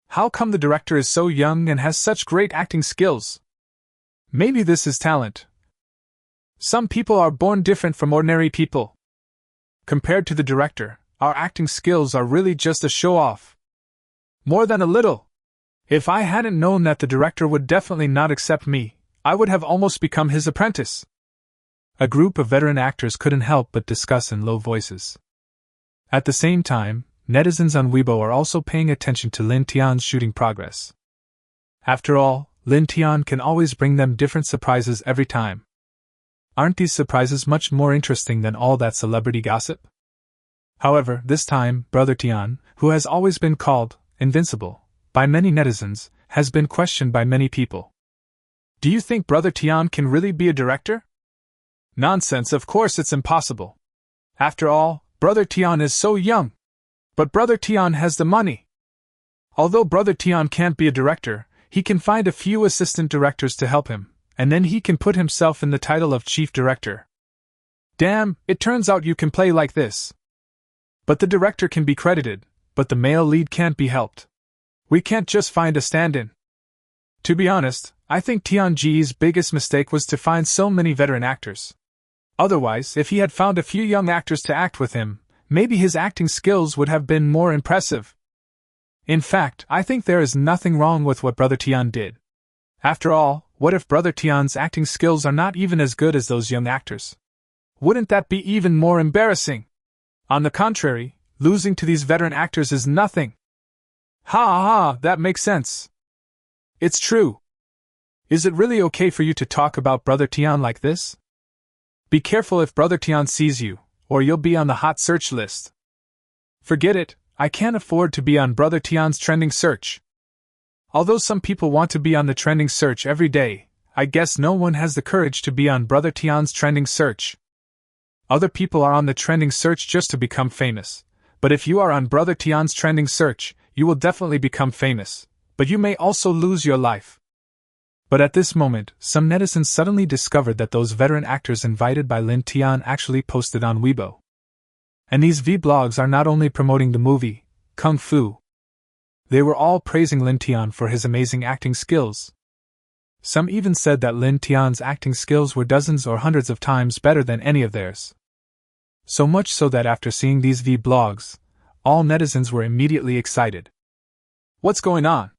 How come the director is so young and has such great acting skills? Maybe this is talent. Some people are born different from ordinary people. Compared to the director, our acting skills are really just a show-off. More than a little. If I hadn't known that the director would definitely not accept me, I would have almost become his apprentice. A group of veteran actors couldn't help but discuss in low voices. At the same time, netizens on Weibo are also paying attention to Lin Tian's shooting progress. After all, Lin Tian can always bring them different surprises every time. Aren't these surprises much more interesting than all that celebrity gossip? However, this time, Brother Tian, who has always been called invincible by many netizens, has been questioned by many people. Do you think Brother Tian can really be a director? Nonsense, of course it's impossible. After all, Brother Tian is so young. But Brother Tian has the money. Although Brother Tian can't be a director, he can find a few assistant directors to help him, and then he can put himself in the title of chief director. Damn, it turns out you can play like this. But the director can be credited, but the male lead can't be helped. We can't just find a stand-in. To be honest, I think Tianji's biggest mistake was to find so many veteran actors. Otherwise, if he had found a few young actors to act with him, maybe his acting skills would have been more impressive. In fact, I think there is nothing wrong with what Brother Tian did. After all, what if Brother Tian's acting skills are not even as good as those young actors? Wouldn't that be even more embarrassing? On the contrary, losing to these veteran actors is nothing. Ha ha, that makes sense. It's true. Is it really okay for you to talk about Brother Tian like this? Be careful if Brother Tian sees you, or you'll be on the hot search list. Forget it, I can't afford to be on Brother Tian's trending search. Although some people want to be on the trending search every day, I guess no one has the courage to be on Brother Tian's trending search. Other people are on the trending search just to become famous, but if you are on Brother Tian's trending search, you will definitely become famous, but you may also lose your life. But at this moment, some netizens suddenly discovered that those veteran actors invited by Lin Tian actually posted on Weibo. And these vlogs are not only promoting the movie, Kung Fu. They were all praising Lin Tian for his amazing acting skills. Some even said that Lin Tian's acting skills were dozens or hundreds of times better than any of theirs. So much so that after seeing these vlogs, all netizens were immediately excited. What's going on?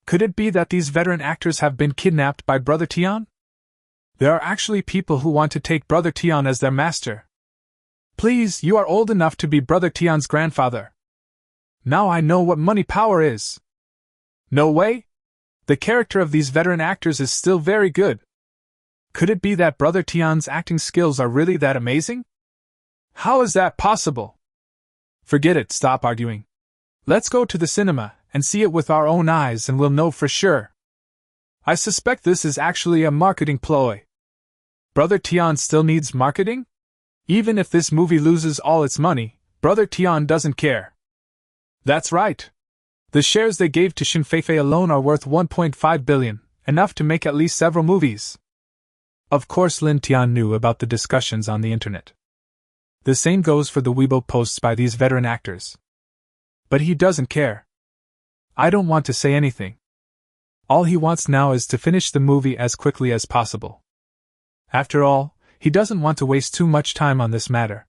Could it be that these veteran actors have been kidnapped by Brother Tian? There are actually people who want to take Brother Tian as their master. Please, you are old enough to be Brother Tian's grandfather. Now I know what money power is. No way? The character of these veteran actors is still very good. Could it be that Brother Tian's acting skills are really that amazing? How is that possible? Forget it, stop arguing. Let's go to the cinema and see it with our own eyes and we'll know for sure. I suspect this is actually a marketing ploy. Brother Tian still needs marketing? Even if this movie loses all its money, Brother Tian doesn't care. That's right. The shares they gave to Shin Feifei alone are worth 1.5 billion, enough to make at least several movies. Of course Lin Tian knew about the discussions on the internet. The same goes for the Weibo posts by these veteran actors. But he doesn't care. I don't want to say anything. All he wants now is to finish the movie as quickly as possible. After all, he doesn't want to waste too much time on this matter.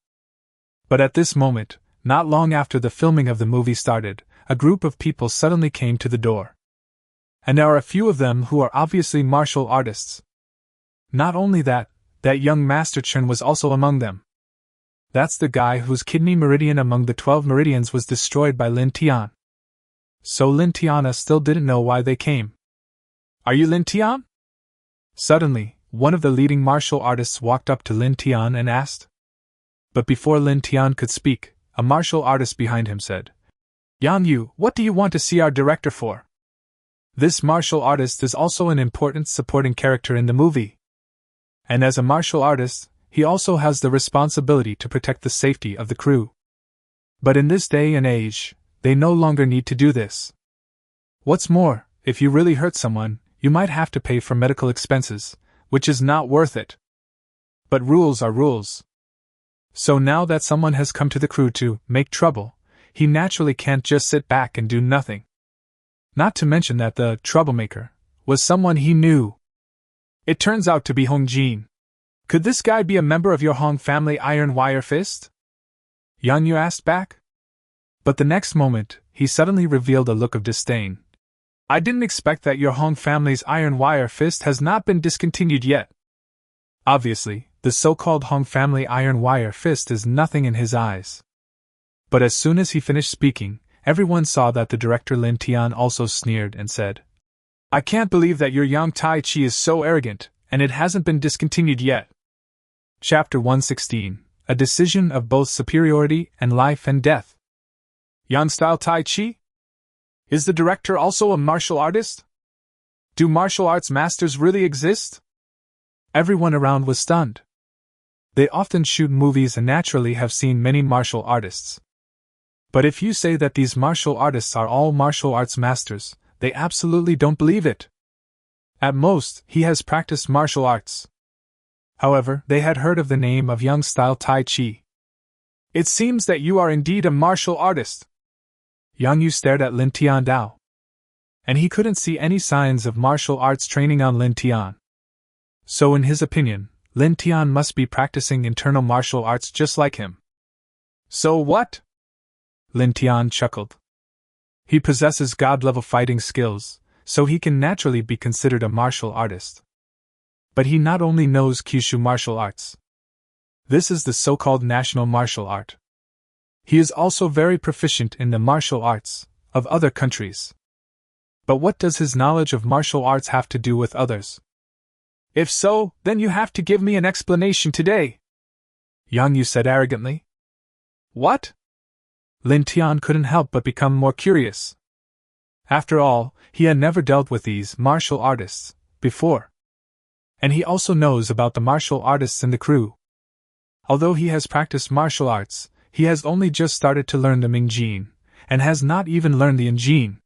But at this moment, not long after the filming of the movie started, a group of people suddenly came to the door. And there are a few of them who are obviously martial artists. Not only that young Master Chen was also among them. That's the guy whose kidney meridian among the 12 meridians was destroyed by Lin Tian. So Lin Tiana still didn't know why they came. Are you Lin Tian? Suddenly, one of the leading martial artists walked up to Lin Tian and asked. But before Lin Tian could speak, a martial artist behind him said, Yang Yu, what do you want to see our director for? This martial artist is also an important supporting character in the movie. And as a martial artist, he also has the responsibility to protect the safety of the crew. But in this day and age, they no longer need to do this. What's more, if you really hurt someone, you might have to pay for medical expenses, which is not worth it. But rules are rules. So now that someone has come to the crew to make trouble, he naturally can't just sit back and do nothing. Not to mention that the troublemaker was someone he knew. It turns out to be Hong Jin. Could this guy be a member of your Hong family Iron Wire Fist? Yang Yu asked back. But the next moment, he suddenly revealed a look of disdain. I didn't expect that your Hong family's Iron Wire Fist has not been discontinued yet. Obviously, the so-called Hong family Iron Wire Fist is nothing in his eyes. But as soon as he finished speaking, everyone saw that the director Lin Tian also sneered and said, I can't believe that your Yang Tai Chi is so arrogant, and it hasn't been discontinued yet. Chapter 116, A Decision of Both Superiority and Life and Death. Yang-style Tai Chi? Is the director also a martial artist? Do martial arts masters really exist? Everyone around was stunned. They often shoot movies and naturally have seen many martial artists. But if you say that these martial artists are all martial arts masters, they absolutely don't believe it. At most, he has practiced martial arts. However, they had heard of the name of Yang-style Tai Chi. It seems that you are indeed a martial artist. Yang Yu stared at Lin Tian Dao. And he couldn't see any signs of martial arts training on Lin Tian. So in his opinion, Lin Tian must be practicing internal martial arts just like him. So what? Lin Tian chuckled. He possesses god-level fighting skills, so he can naturally be considered a martial artist. But he not only knows Kyushu martial arts. This is the so-called national martial art. He is also very proficient in the martial arts of other countries. But what does his knowledge of martial arts have to do with others? If so, then you have to give me an explanation today. Yang Yu said arrogantly. What? Lin Tian couldn't help but become more curious. After all, he had never dealt with these martial artists before. And he also knows about the martial artists in the crew. Although he has practiced martial arts, he has only just started to learn the Mingjin, and has not even learned the Yanjin.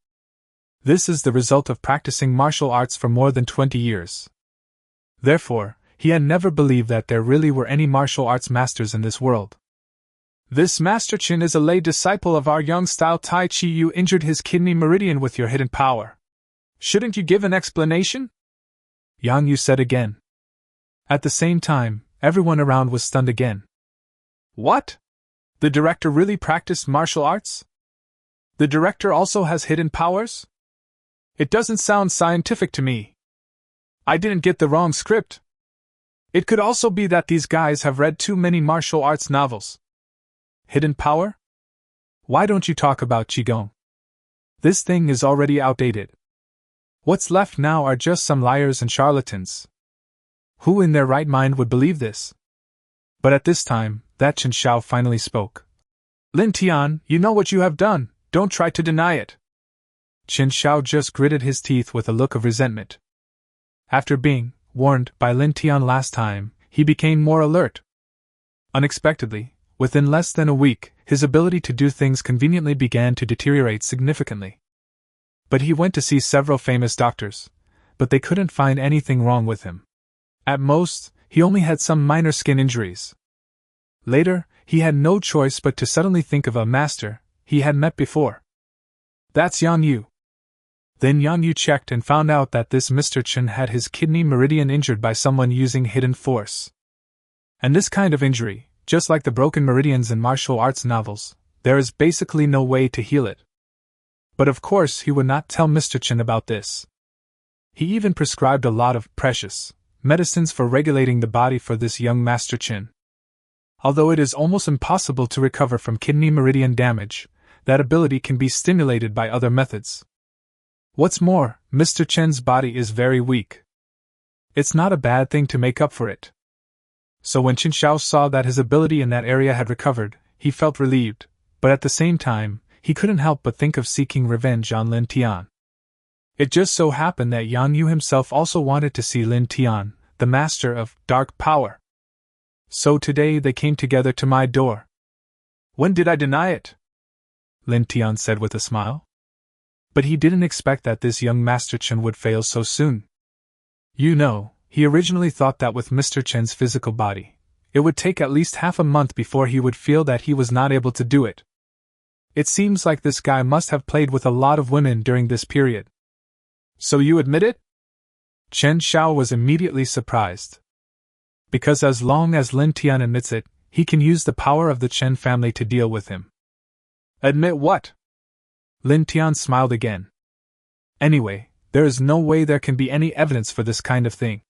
This is the result of practicing martial arts for more than 20 years. Therefore, he had never believed that there really were any martial arts masters in this world. This Master Chin is a lay disciple of our Yang-style Tai Chi. You injured his kidney meridian with your hidden power. Shouldn't you give an explanation? Yang Yu said again. At the same time, everyone around was stunned again. What? The director really practiced martial arts? The director also has hidden powers? It doesn't sound scientific to me. I didn't get the wrong script. It could also be that these guys have read too many martial arts novels. Hidden power? Why don't you talk about Qigong? This thing is already outdated. What's left now are just some liars and charlatans. Who in their right mind would believe this? But at this time, that Chen Xiao finally spoke. Lin Tian, you know what you have done, don't try to deny it. Chen Xiao just gritted his teeth with a look of resentment. After being warned by Lin Tian last time, he became more alert. Unexpectedly, within less than a week, his ability to do things conveniently began to deteriorate significantly. But he went to see several famous doctors, but they couldn't find anything wrong with him. At most, he only had some minor skin injuries. Later, he had no choice but to suddenly think of a master he had met before. That's Yan Yu. Then Yan Yu checked and found out that this Mr. Chen had his kidney meridian injured by someone using hidden force. And this kind of injury, just like the broken meridians in martial arts novels, there is basically no way to heal it. But of course he would not tell Mr. Chen about this. He even prescribed a lot of precious medicines for regulating the body for this young Master Chen. Although it is almost impossible to recover from kidney meridian damage, that ability can be stimulated by other methods. What's more, Mr. Chen's body is very weak. It's not a bad thing to make up for it. So when Chen Xiao saw that his ability in that area had recovered, he felt relieved, but at the same time, he couldn't help but think of seeking revenge on Lin Tian. It just so happened that Yan Yu himself also wanted to see Lin Tian, the master of dark power. So today they came together to my door. When did I deny it? Lin Tian said with a smile. But he didn't expect that this young Master Chen would fail so soon. You know, he originally thought that with Mr. Chen's physical body, it would take at least half a month before he would feel that he was not able to do it. It seems like this guy must have played with a lot of women during this period. So you admit it? Chen Xiao was immediately surprised. Because as long as Lin Tian admits it, he can use the power of the Chen family to deal with him. Admit what? Lin Tian smiled again. Anyway, there is no way there can be any evidence for this kind of thing.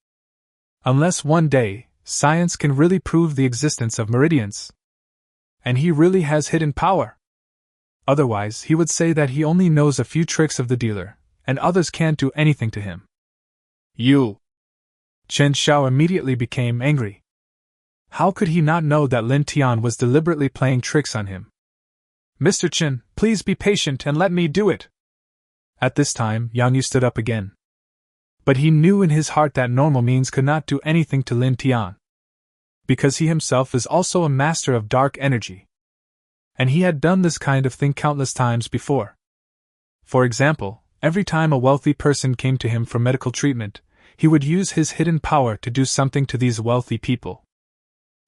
Unless one day, science can really prove the existence of meridians. And he really has hidden power. Otherwise, he would say that he only knows a few tricks of the dealer, and others can't do anything to him. You! Chen Xiao immediately became angry. How could he not know that Lin Tian was deliberately playing tricks on him? Mr. Chen, please be patient and let me do it. At this time, Yang Yu stood up again. But he knew in his heart that normal means could not do anything to Lin Tian. Because he himself is also a master of dark energy. And he had done this kind of thing countless times before. For example, every time a wealthy person came to him for medical treatment, he would use his hidden power to do something to these wealthy people.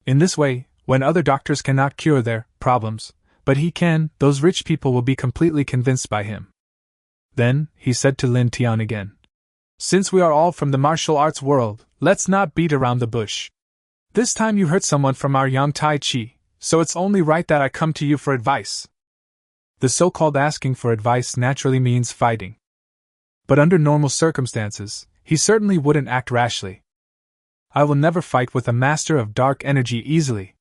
In this way, when other doctors cannot cure their problems, but he can, those rich people will be completely convinced by him. Then, he said to Lin Tian again. Since we are all from the martial arts world, let's not beat around the bush. This time you hurt someone from our Yang Tai Chi, so it's only right that I come to you for advice. The so-called asking for advice naturally means fighting. But under normal circumstances, he certainly wouldn't act rashly. I will never fight with a master of dark energy easily.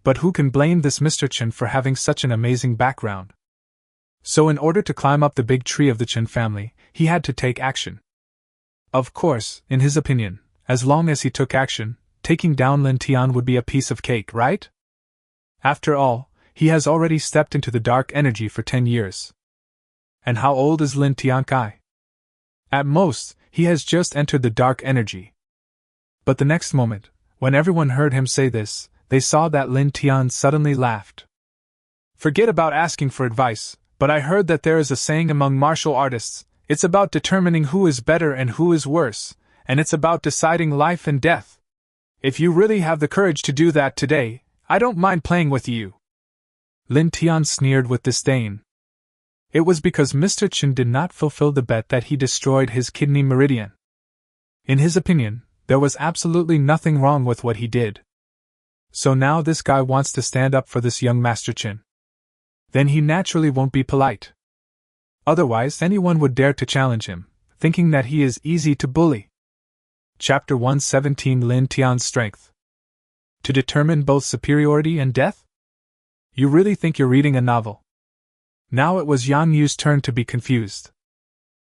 But who can blame this Mr. Chen for having such an amazing background? So in order to climb up the big tree of the Chen family, he had to take action. Of course, in his opinion, as long as he took action, taking down Lin Tian would be a piece of cake, right? After all, he has already stepped into the dark energy for 10 years. And how old is Lin Tian Kai? At most, he has just entered the dark energy. But the next moment, when everyone heard him say this, they saw that Lin Tian suddenly laughed. Forget about asking for advice, but I heard that there is a saying among martial artists, it's about determining who is better and who is worse, and it's about deciding life and death. If you really have the courage to do that today, I don't mind playing with you. Lin Tian sneered with disdain. It was because Mr. Chen did not fulfill the bet that he destroyed his kidney meridian. In his opinion, there was absolutely nothing wrong with what he did. So now this guy wants to stand up for this young Master Chen. Then he naturally won't be polite. Otherwise, anyone would dare to challenge him, thinking that he is easy to bully. Chapter 117 Lin Tian's Strength. To determine both superiority and death? You really think you're reading a novel? Now it was Yang Yu's turn to be confused.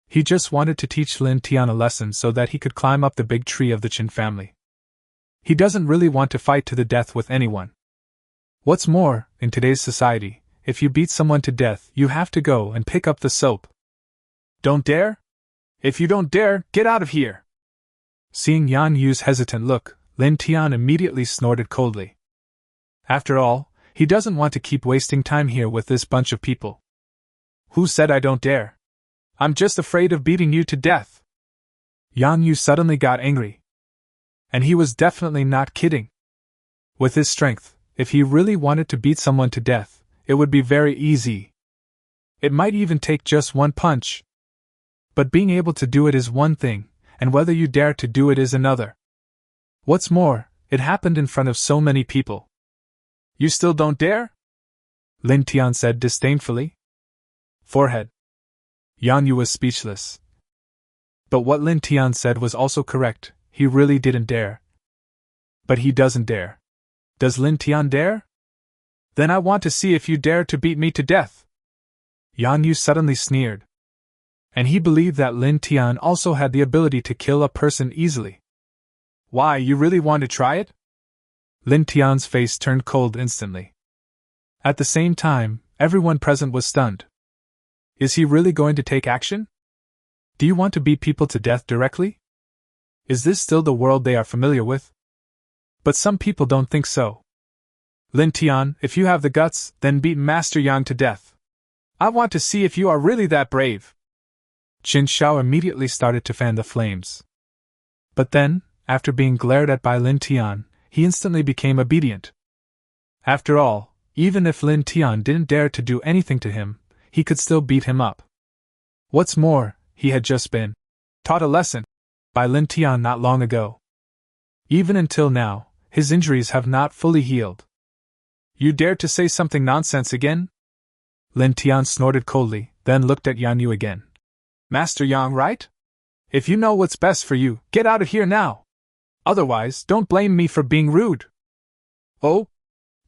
He just wanted to teach Lin Tian a lesson so that he could climb up the big tree of the Qin family. He doesn't really want to fight to the death with anyone. What's more, in today's society, if you beat someone to death, you have to go and pick up the soap. Don't dare? If you don't dare, get out of here! Seeing Yang Yu's hesitant look, Lin Tian immediately snorted coldly. After all, he doesn't want to keep wasting time here with this bunch of people. Who said I don't dare? I'm just afraid of beating you to death. Yang Yu suddenly got angry. And he was definitely not kidding. With his strength, if he really wanted to beat someone to death, it would be very easy. It might even take just one punch. But being able to do it is one thing, and whether you dare to do it is another. What's more, it happened in front of so many people. You still don't dare? Lin Tian said disdainfully. Forehead. Yang Yu was speechless. But what Lin Tian said was also correct, he really didn't dare. But he doesn't dare. Does Lin Tian dare? Then I want to see if you dare to beat me to death. Yang Yu suddenly sneered. And he believed that Lin Tian also had the ability to kill a person easily. Why, you really want to try it? Lin Tian's face turned cold instantly. At the same time, everyone present was stunned. Is he really going to take action? Do you want to beat people to death directly? Is this still the world they are familiar with? But some people don't think so. Lin Tian, if you have the guts, then beat Master Yang to death. I want to see if you are really that brave. Qin Xiao immediately started to fan the flames. But then, after being glared at by Lin Tian, he instantly became obedient. After all, even if Lin Tian didn't dare to do anything to him, he could still beat him up. What's more, he had just been taught a lesson by Lin Tian not long ago. Even until now, his injuries have not fully healed. You dare to say something nonsense again? Lin Tian snorted coldly, then looked at Yang Yu again. Master Yang, right? If you know what's best for you, get out of here now. Otherwise, don't blame me for being rude. Oh?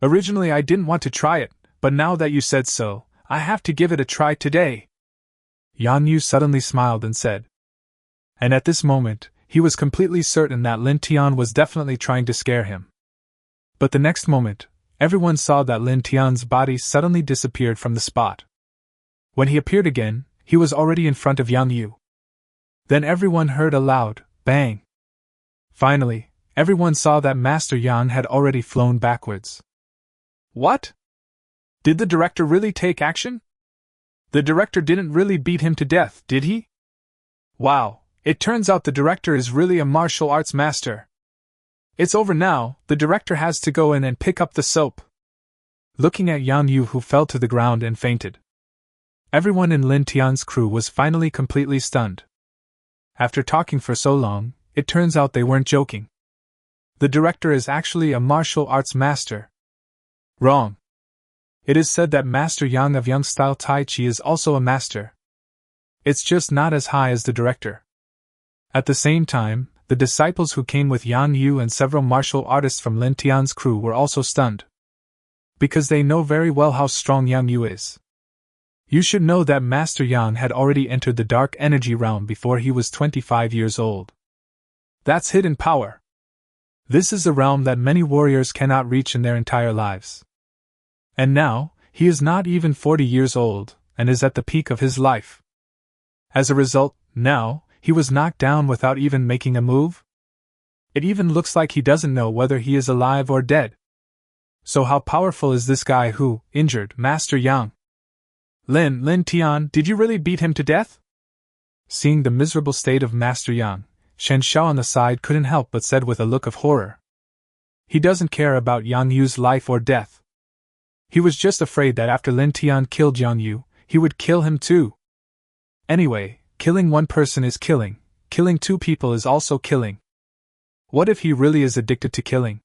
Originally I didn't want to try it, but now that you said so, I have to give it a try today. Yang Yu suddenly smiled and said. And at this moment, he was completely certain that Lin Tian was definitely trying to scare him. But the next moment, everyone saw that Lin Tian's body suddenly disappeared from the spot. When he appeared again, he was already in front of Yang Yu. Then everyone heard a loud bang. Finally, everyone saw that Master Yang had already flown backwards. What? Did the director really take action? The director didn't really beat him to death, did he? Wow, it turns out the director is really a martial arts master. It's over now, the director has to go in and pick up the soap. Looking at Yang Yu, who fell to the ground and fainted. Everyone in Lin Tian's crew was finally completely stunned. After talking for so long, it turns out they weren't joking. The director is actually a martial arts master. Wrong. It is said that Master Yang of Yang-style Tai Chi is also a master. It's just not as high as the director. At the same time, the disciples who came with Yang Yu and several martial artists from Lin Tian's crew were also stunned. Because they know very well how strong Yang Yu is. You should know that Master Yang had already entered the dark energy realm before he was 25 years old. That's hidden power. This is a realm that many warriors cannot reach in their entire lives. And now, he is not even 40 years old, and is at the peak of his life. As a result, now, he was knocked down without even making a move? It even looks like he doesn't know whether he is alive or dead. So how powerful is this guy who injured Master Yang? Lin Tian, did you really beat him to death? Seeing the miserable state of Master Yang, Shen Xiao on the side couldn't help but said with a look of horror. He doesn't care about Yang Yu's life or death. He was just afraid that after Lin Tian killed Yang Yu, he would kill him too. Anyway, killing one person is killing two people is also killing. What if he really is addicted to killing?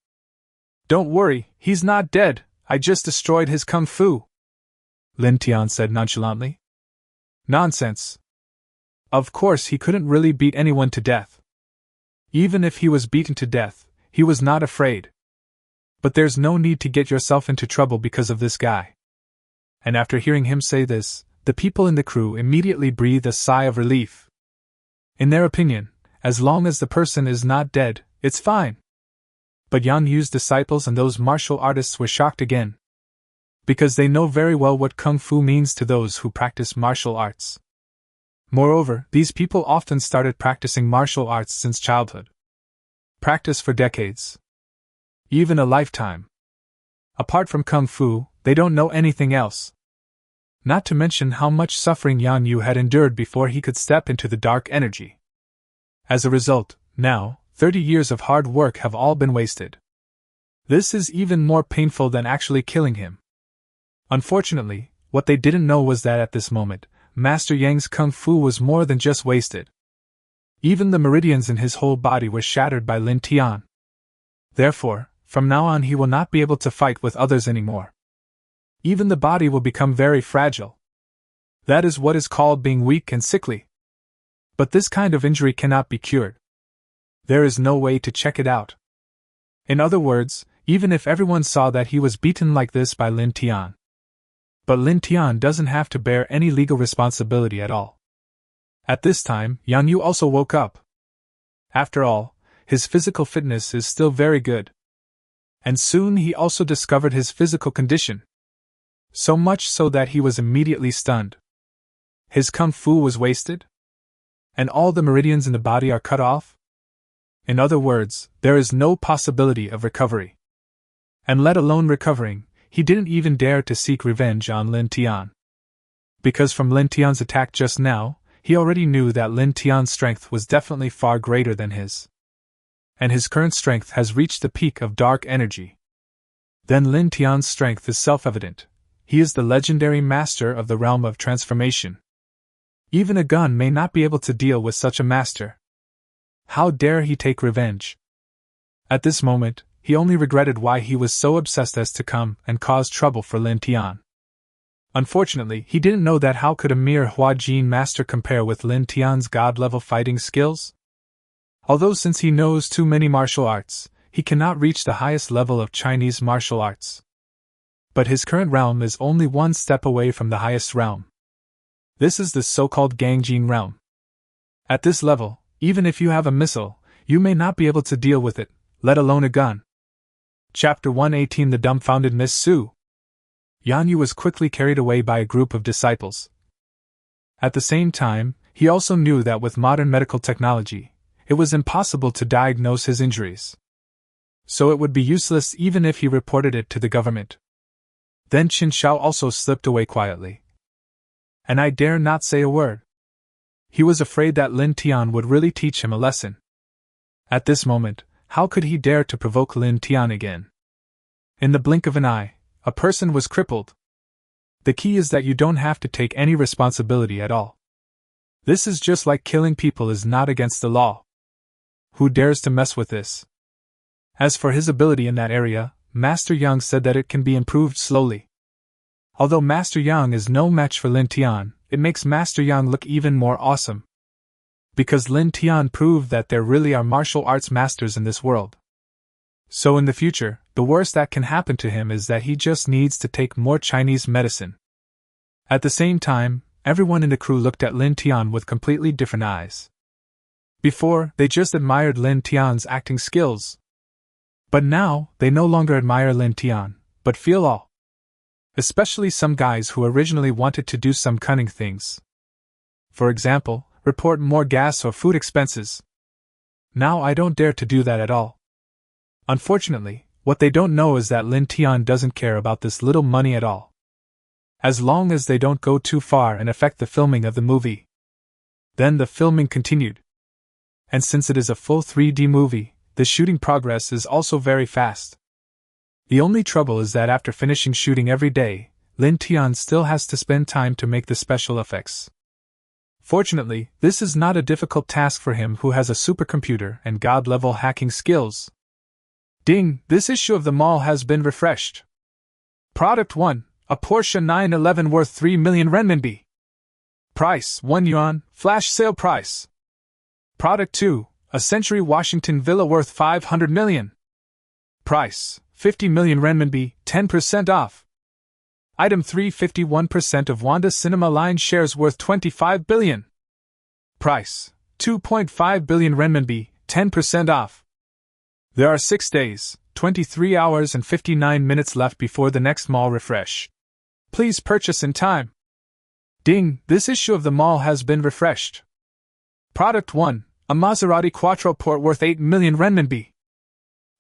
Don't worry, he's not dead, I just destroyed his kung fu. Lin Tian said nonchalantly. Nonsense. Of course he couldn't really beat anyone to death. Even if he was beaten to death, he was not afraid. But there's no need to get yourself into trouble because of this guy. And after hearing him say this, the people in the crew immediately breathe a sigh of relief. In their opinion, as long as the person is not dead, it's fine. But Yang Yu's disciples and those martial artists were shocked again. Because they know very well what kung fu means to those who practice martial arts. Moreover, these people often started practicing martial arts since childhood. Practice for decades. Even a lifetime. Apart from kung fu, they don't know anything else. Not to mention how much suffering Yang Yu had endured before he could step into the dark energy. As a result, now, 30 years of hard work have all been wasted. This is even more painful than actually killing him. Unfortunately, what they didn't know was that at this moment, Master Yang's kung fu was more than just wasted. Even the meridians in his whole body were shattered by Lin Tian. Therefore, from now on he will not be able to fight with others anymore. Even the body will become very fragile. That is what is called being weak and sickly. But this kind of injury cannot be cured. There is no way to check it out. In other words, even if everyone saw that he was beaten like this by Lin Tian. But Lin Tian doesn't have to bear any legal responsibility at all. At this time, Yang Yu also woke up. After all, his physical fitness is still very good. And soon he also discovered his physical condition. So much so that he was immediately stunned. His kung fu was wasted? And all the meridians in the body are cut off? In other words, there is no possibility of recovery. And let alone recovering, he didn't even dare to seek revenge on Lin Tian. Because from Lin Tian's attack just now, he already knew that Lin Tian's strength was definitely far greater than his. And his current strength has reached the peak of dark energy. Then Lin Tian's strength is self-evident. He is the legendary master of the realm of transformation. Even a gun may not be able to deal with such a master. How dare he take revenge? At this moment, he only regretted why he was so obsessed as to come and cause trouble for Lin Tian. Unfortunately, he didn't know that how could a mere Huajin master compare with Lin Tian's god-level fighting skills? Although since he knows too many martial arts, he cannot reach the highest level of Chinese martial arts. But his current realm is only one step away from the highest realm. This is the so-called Gangjin realm. At this level, even if you have a missile, you may not be able to deal with it, let alone a gun. Chapter 118 The Dumbfounded Miss Su. Yang Yu was quickly carried away by a group of disciples. At the same time, he also knew that with modern medical technology, it was impossible to diagnose his injuries. So it would be useless even if he reported it to the government. Then Qin Shao also slipped away quietly. And I dare not say a word. He was afraid that Lin Tian would really teach him a lesson. At this moment, how could he dare to provoke Lin Tian again? In the blink of an eye, a person was crippled. The key is that you don't have to take any responsibility at all. This is just like killing people is not against the law. Who dares to mess with this? As for his ability in that area, Master Yang said that it can be improved slowly. Although Master Yang is no match for Lin Tian, it makes Master Yang look even more awesome. Because Lin Tian proved that there really are martial arts masters in this world. So in the future, the worst that can happen to him is that he just needs to take more Chinese medicine. At the same time, everyone in the crew looked at Lin Tian with completely different eyes. Before, they just admired Lin Tian's acting skills. But now, they no longer admire Lin Tian, but feel awe. Especially some guys who originally wanted to do some cunning things. For example, report more gas or food expenses. Now I don't dare to do that at all. Unfortunately, what they don't know is that Lin Tian doesn't care about this little money at all. As long as they don't go too far and affect the filming of the movie. Then the filming continued. And since it is a full 3D movie, the shooting progress is also very fast. The only trouble is that after finishing shooting every day, Lin Tian still has to spend time to make the special effects. Fortunately, this is not a difficult task for him who has a supercomputer and god-level hacking skills. Ding! This issue of the mall has been refreshed. Product 1, a Porsche 911 worth 3 million renminbi. Price, 1 yuan, flash sale price. Product 2, a Century Washington villa worth 500 million. Price, 50 million renminbi, 10% off. Item 3, 51% of Wanda Cinema Line shares worth 25 billion. Price, 2.5 billion renminbi, 10% off. There are 6 days, 23 hours and 59 minutes left before the next mall refresh. Please purchase in time. Ding, this issue of the mall has been refreshed. Product 1, a Maserati Quattroporte worth 8 million renminbi.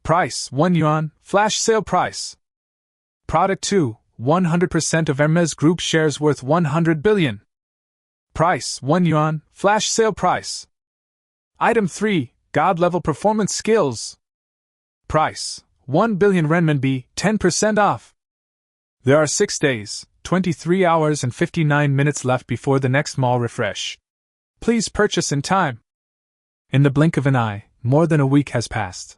Price, 1 yuan, flash sale price. Product 2, 100% of Hermes Group shares worth 100 billion. Price, 1 yuan, flash sale price. Item 3, God-level performance skills. Price, 1 billion renminbi, 10% off. There are 6 days, 23 hours and 59 minutes left before the next mall refresh. Please purchase in time. In the blink of an eye, more than a week has passed.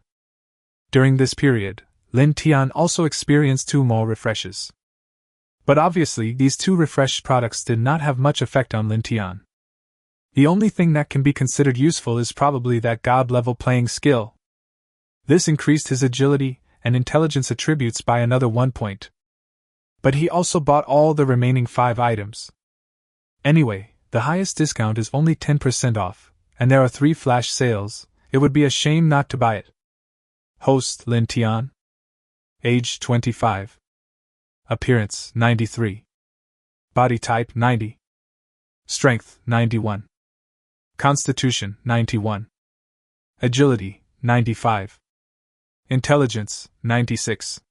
During this period, Lin Tian also experienced 2 mall refreshes. But obviously, these 2 refreshed products did not have much effect on Lin Tian. The only thing that can be considered useful is probably that God-level playing skill. This increased his agility and intelligence attributes by another 1 point. But he also bought all the remaining 5 items. Anyway, the highest discount is only 10% off, and there are 3 flash sales. It would be a shame not to buy it. Host Lin Tian. Age 25. Appearance 93. Body type 90. Strength 91. Constitution 91. Agility 95. Intelligence 96.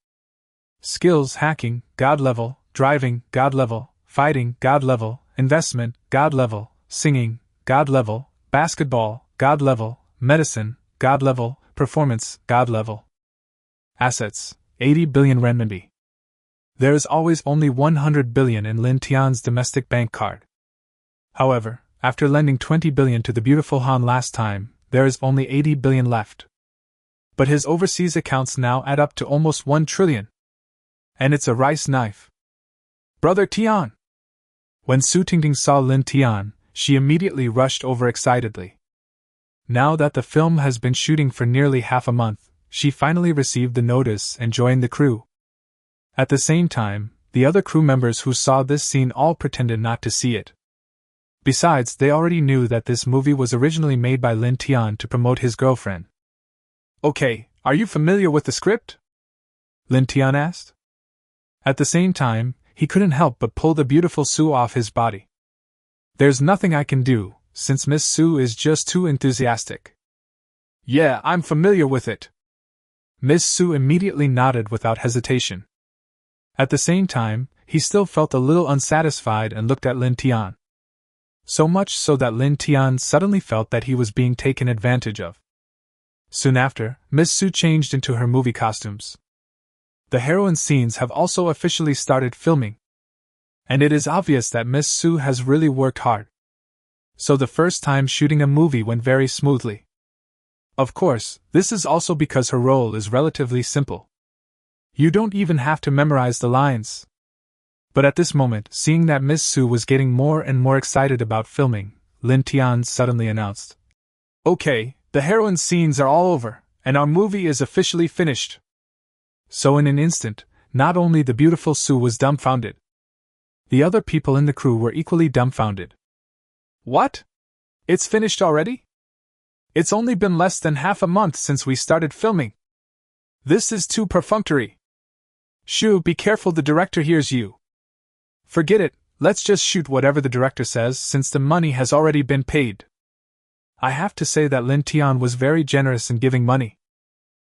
Skills: hacking, God level; driving, God level; fighting, God level; investment, God level; singing, God level; basketball, God level; medicine, God level; performance, God level. Assets: 80 billion renminbi. There is always only 100 billion in Lin Tian's domestic bank card. However, after lending 20 billion to the beautiful Han last time, there is only 80 billion left. But his overseas accounts now add up to almost 1 trillion. And it's a rice knife. Brother Tian! When Su Tingting saw Lin Tian, she immediately rushed over excitedly. Now that the film has been shooting for nearly half a month, she finally received the notice and joined the crew. At the same time, the other crew members who saw this scene all pretended not to see it. Besides, they already knew that this movie was originally made by Lin Tian to promote his girlfriend. Okay, are you familiar with the script? Lin Tian asked. At the same time, he couldn't help but pull the beautiful Su off his body. There's nothing I can do, since Miss Su is just too enthusiastic. Yeah, I'm familiar with it. Miss Su immediately nodded without hesitation. At the same time, he still felt a little unsatisfied and looked at Lin Tian. So much so that Lin Tian suddenly felt that he was being taken advantage of. Soon after, Miss Su changed into her movie costumes. The heroine scenes have also officially started filming. And it is obvious that Miss Su has really worked hard. So the first time shooting a movie went very smoothly. Of course, this is also because her role is relatively simple. You don't even have to memorize the lines. But at this moment, seeing that Miss Su was getting more and more excited about filming, Lin Tian suddenly announced, "Okay, the heroine scenes are all over, and our movie is officially finished." So in an instant, not only the beautiful Su was dumbfounded. The other people in the crew were equally dumbfounded. What? It's finished already? It's only been less than half a month since we started filming. This is too perfunctory. Shu, be careful, the director hears you. Forget it, let's just shoot whatever the director says since the money has already been paid. I have to say that Lin Tian was very generous in giving money.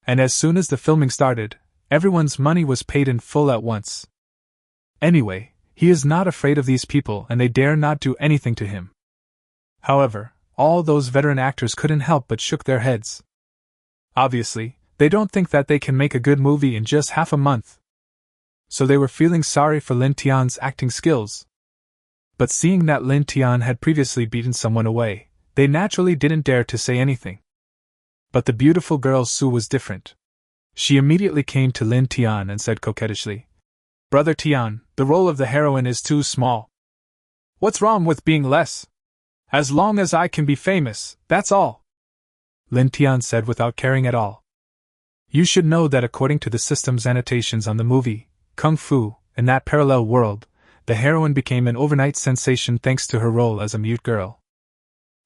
And as soon as the filming started, everyone's money was paid in full at once. Anyway, he is not afraid of these people and they dare not do anything to him. However, all those veteran actors couldn't help but shook their heads. Obviously, they don't think that they can make a good movie in just half a month. So they were feeling sorry for Lin Tian's acting skills. But seeing that Lin Tian had previously beaten someone away, they naturally didn't dare to say anything. But the beautiful girl Su was different. She immediately came to Lin Tian and said coquettishly, "Brother Tian, the role of the heroine is too small. What's wrong with being less? As long as I can be famous, that's all." Lin Tian said without caring at all. You should know that according to the system's annotations on the movie, Kung Fu, in that parallel world, the heroine became an overnight sensation thanks to her role as a mute girl.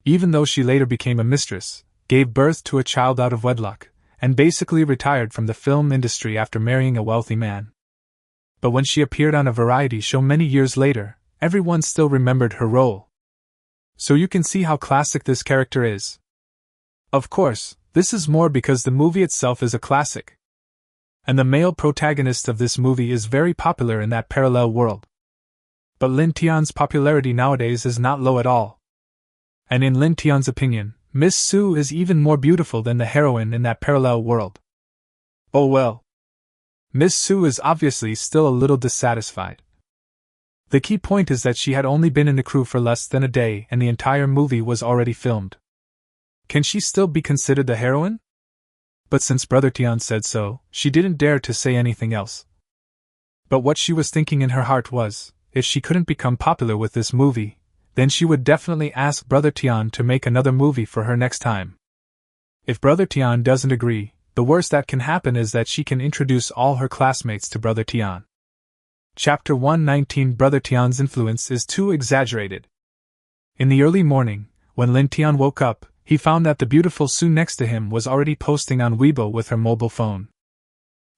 Even though she later became a mistress, gave birth to a child out of wedlock, and basically retired from the film industry after marrying a wealthy man. But when she appeared on a variety show many years later, everyone still remembered her role. So you can see how classic this character is. Of course, this is more because the movie itself is a classic. And the male protagonist of this movie is very popular in that parallel world. But Lin Tian's popularity nowadays is not low at all. And in Lin Tian's opinion, Miss Su is even more beautiful than the heroine in that parallel world. Oh well. Miss Su is obviously still a little dissatisfied. The key point is that she had only been in the crew for less than a day and the entire movie was already filmed. Can she still be considered the heroine? But since Brother Tian said so, she didn't dare to say anything else. But what she was thinking in her heart was, if she couldn't become popular with this movie, then she would definitely ask Brother Tian to make another movie for her next time. If Brother Tian doesn't agree, the worst that can happen is that she can introduce all her classmates to Brother Tian. Chapter 119 Brother Tian's influence is too exaggerated. In the early morning, when Lin Tian woke up, he found that the beautiful Su next to him was already posting on Weibo with her mobile phone.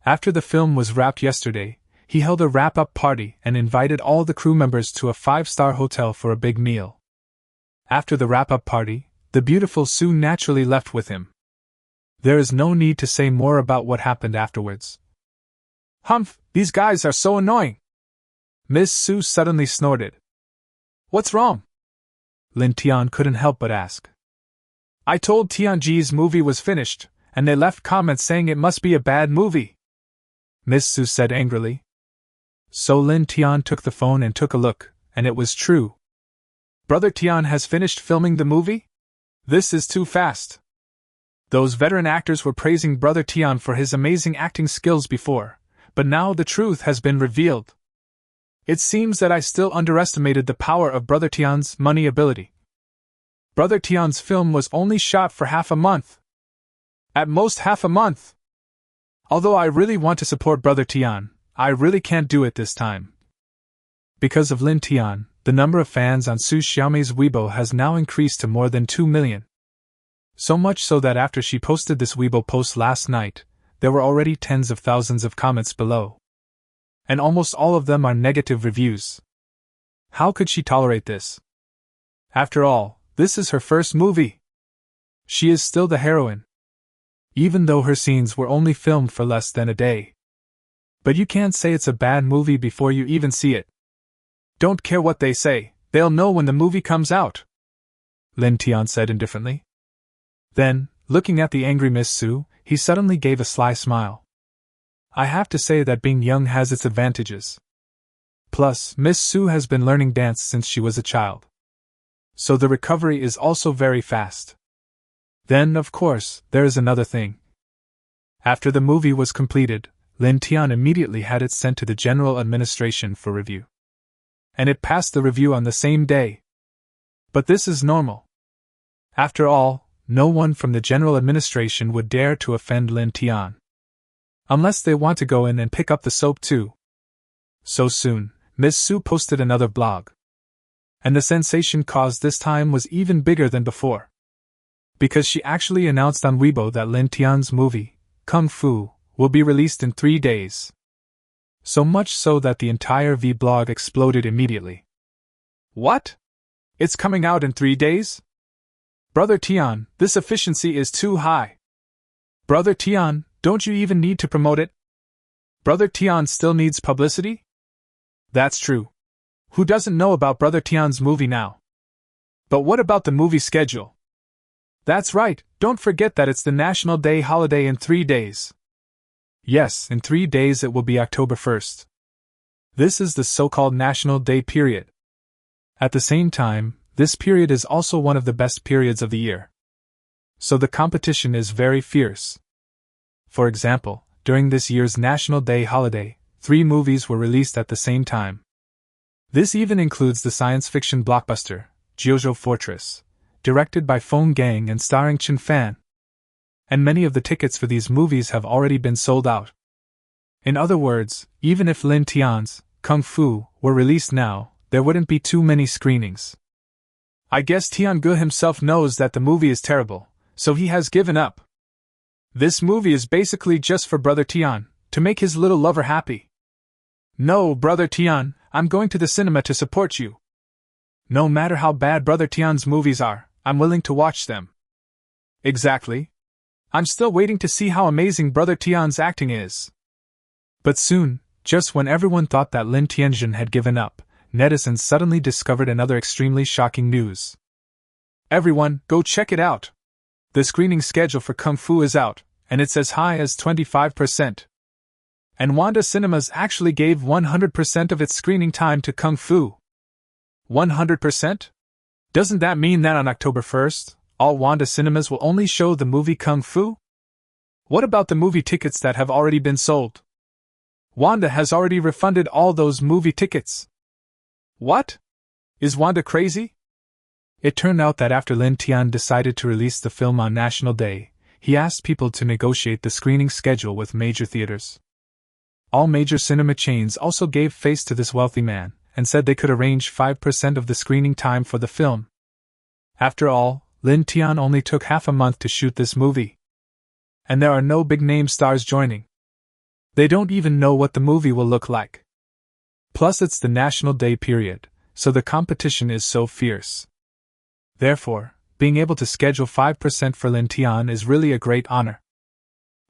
After the film was wrapped yesterday, he held a wrap-up party and invited all the crew members to a 5-star hotel for a big meal. After the wrap-up party, the beautiful Su naturally left with him. There is no need to say more about what happened afterwards. Humph, these guys are so annoying! Miss Su suddenly snorted. What's wrong? Lin Tian couldn't help but ask. I told Tianji's movie was finished, and they left comments saying it must be a bad movie. Miss Su said angrily. So Lin Tian took the phone and took a look, and it was true. Brother Tian has finished filming the movie? This is too fast. Those veteran actors were praising Brother Tian for his amazing acting skills before, but now the truth has been revealed. It seems that I still underestimated the power of Brother Tian's money ability. Brother Tian's film was only shot for half a month. At most half a month. Although I really want to support Brother Tian, I really can't do it this time. Because of Lin Tian, the number of fans on Su Xiaomei's Weibo has now increased to more than 2 million. So much so that after she posted this Weibo post last night, there were already tens of thousands of comments below. And almost all of them are negative reviews. How could she tolerate this? After all, this is her first movie. She is still the heroine. Even though her scenes were only filmed for less than a day. But you can't say it's a bad movie before you even see it. Don't care what they say, they'll know when the movie comes out, Lin Tian said indifferently. Then, looking at the angry Miss Su, he suddenly gave a sly smile. I have to say that being young has its advantages. Plus, Miss Su has been learning dance since she was a child. So the recovery is also very fast. Then, of course, there is another thing. After the movie was completed, Lin Tian immediately had it sent to the General Administration for review. And it passed the review on the same day. But this is normal. After all, no one from the General Administration would dare to offend Lin Tian. Unless they want to go in and pick up the soap too. So soon, Miss Su posted another blog. And the sensation caused this time was even bigger than before. Because she actually announced on Weibo that Lin Tian's movie, Kung Fu, will be released in 3 days. So much so that the entire V-blog exploded immediately. What? It's coming out in 3 days? Brother Tian, this efficiency is too high. Brother Tian, don't you even need to promote it? Brother Tian still needs publicity? That's true. Who doesn't know about Brother Tian's movie now? But what about the movie schedule? That's right, don't forget that it's the National Day holiday in 3 days. Yes, in 3 days it will be October 1st. This is the so-called National Day period. At the same time, this period is also one of the best periods of the year. So the competition is very fierce. For example, during this year's National Day holiday, 3 movies were released at the same time. This even includes the science fiction blockbuster, Jiuzhou Fortress, directed by Feng Gang and starring Chen Fan. and many of the tickets for these movies have already been sold out. In other words, even if Lin Tian's Kung Fu were released now, there wouldn't be too many screenings. I guess Tiange himself knows that the movie is terrible, so he has given up. This movie is basically just for Brother Tian, to make his little lover happy. No, Brother Tian, I'm going to the cinema to support you. No matter how bad Brother Tian's movies are, I'm willing to watch them. Exactly. I'm still waiting to see how amazing Brother Tian's acting is. But soon, just when everyone thought that Lin Tianjin had given up, netizens suddenly discovered another extremely shocking news. Everyone, go check it out! The screening schedule for Kung Fu is out, and it's as high as 25%. And Wanda Cinemas actually gave 100% of its screening time to Kung Fu. 100%? Doesn't that mean that on October 1st, all Wanda Cinemas will only show the movie Kung Fu? What about the movie tickets that have already been sold? Wanda has already refunded all those movie tickets. What? Is Wanda crazy? It turned out that after Lin Tian decided to release the film on National Day, he asked people to negotiate the screening schedule with major theaters. All major cinema chains also gave face to this wealthy man, and said they could arrange 5% of the screening time for the film. After all, Lin Tian only took half a month to shoot this movie. And there are no big-name stars joining. They don't even know what the movie will look like. Plus it's the National Day period, so the competition is so fierce. Therefore, being able to schedule 5% for Lin Tian is really a great honor.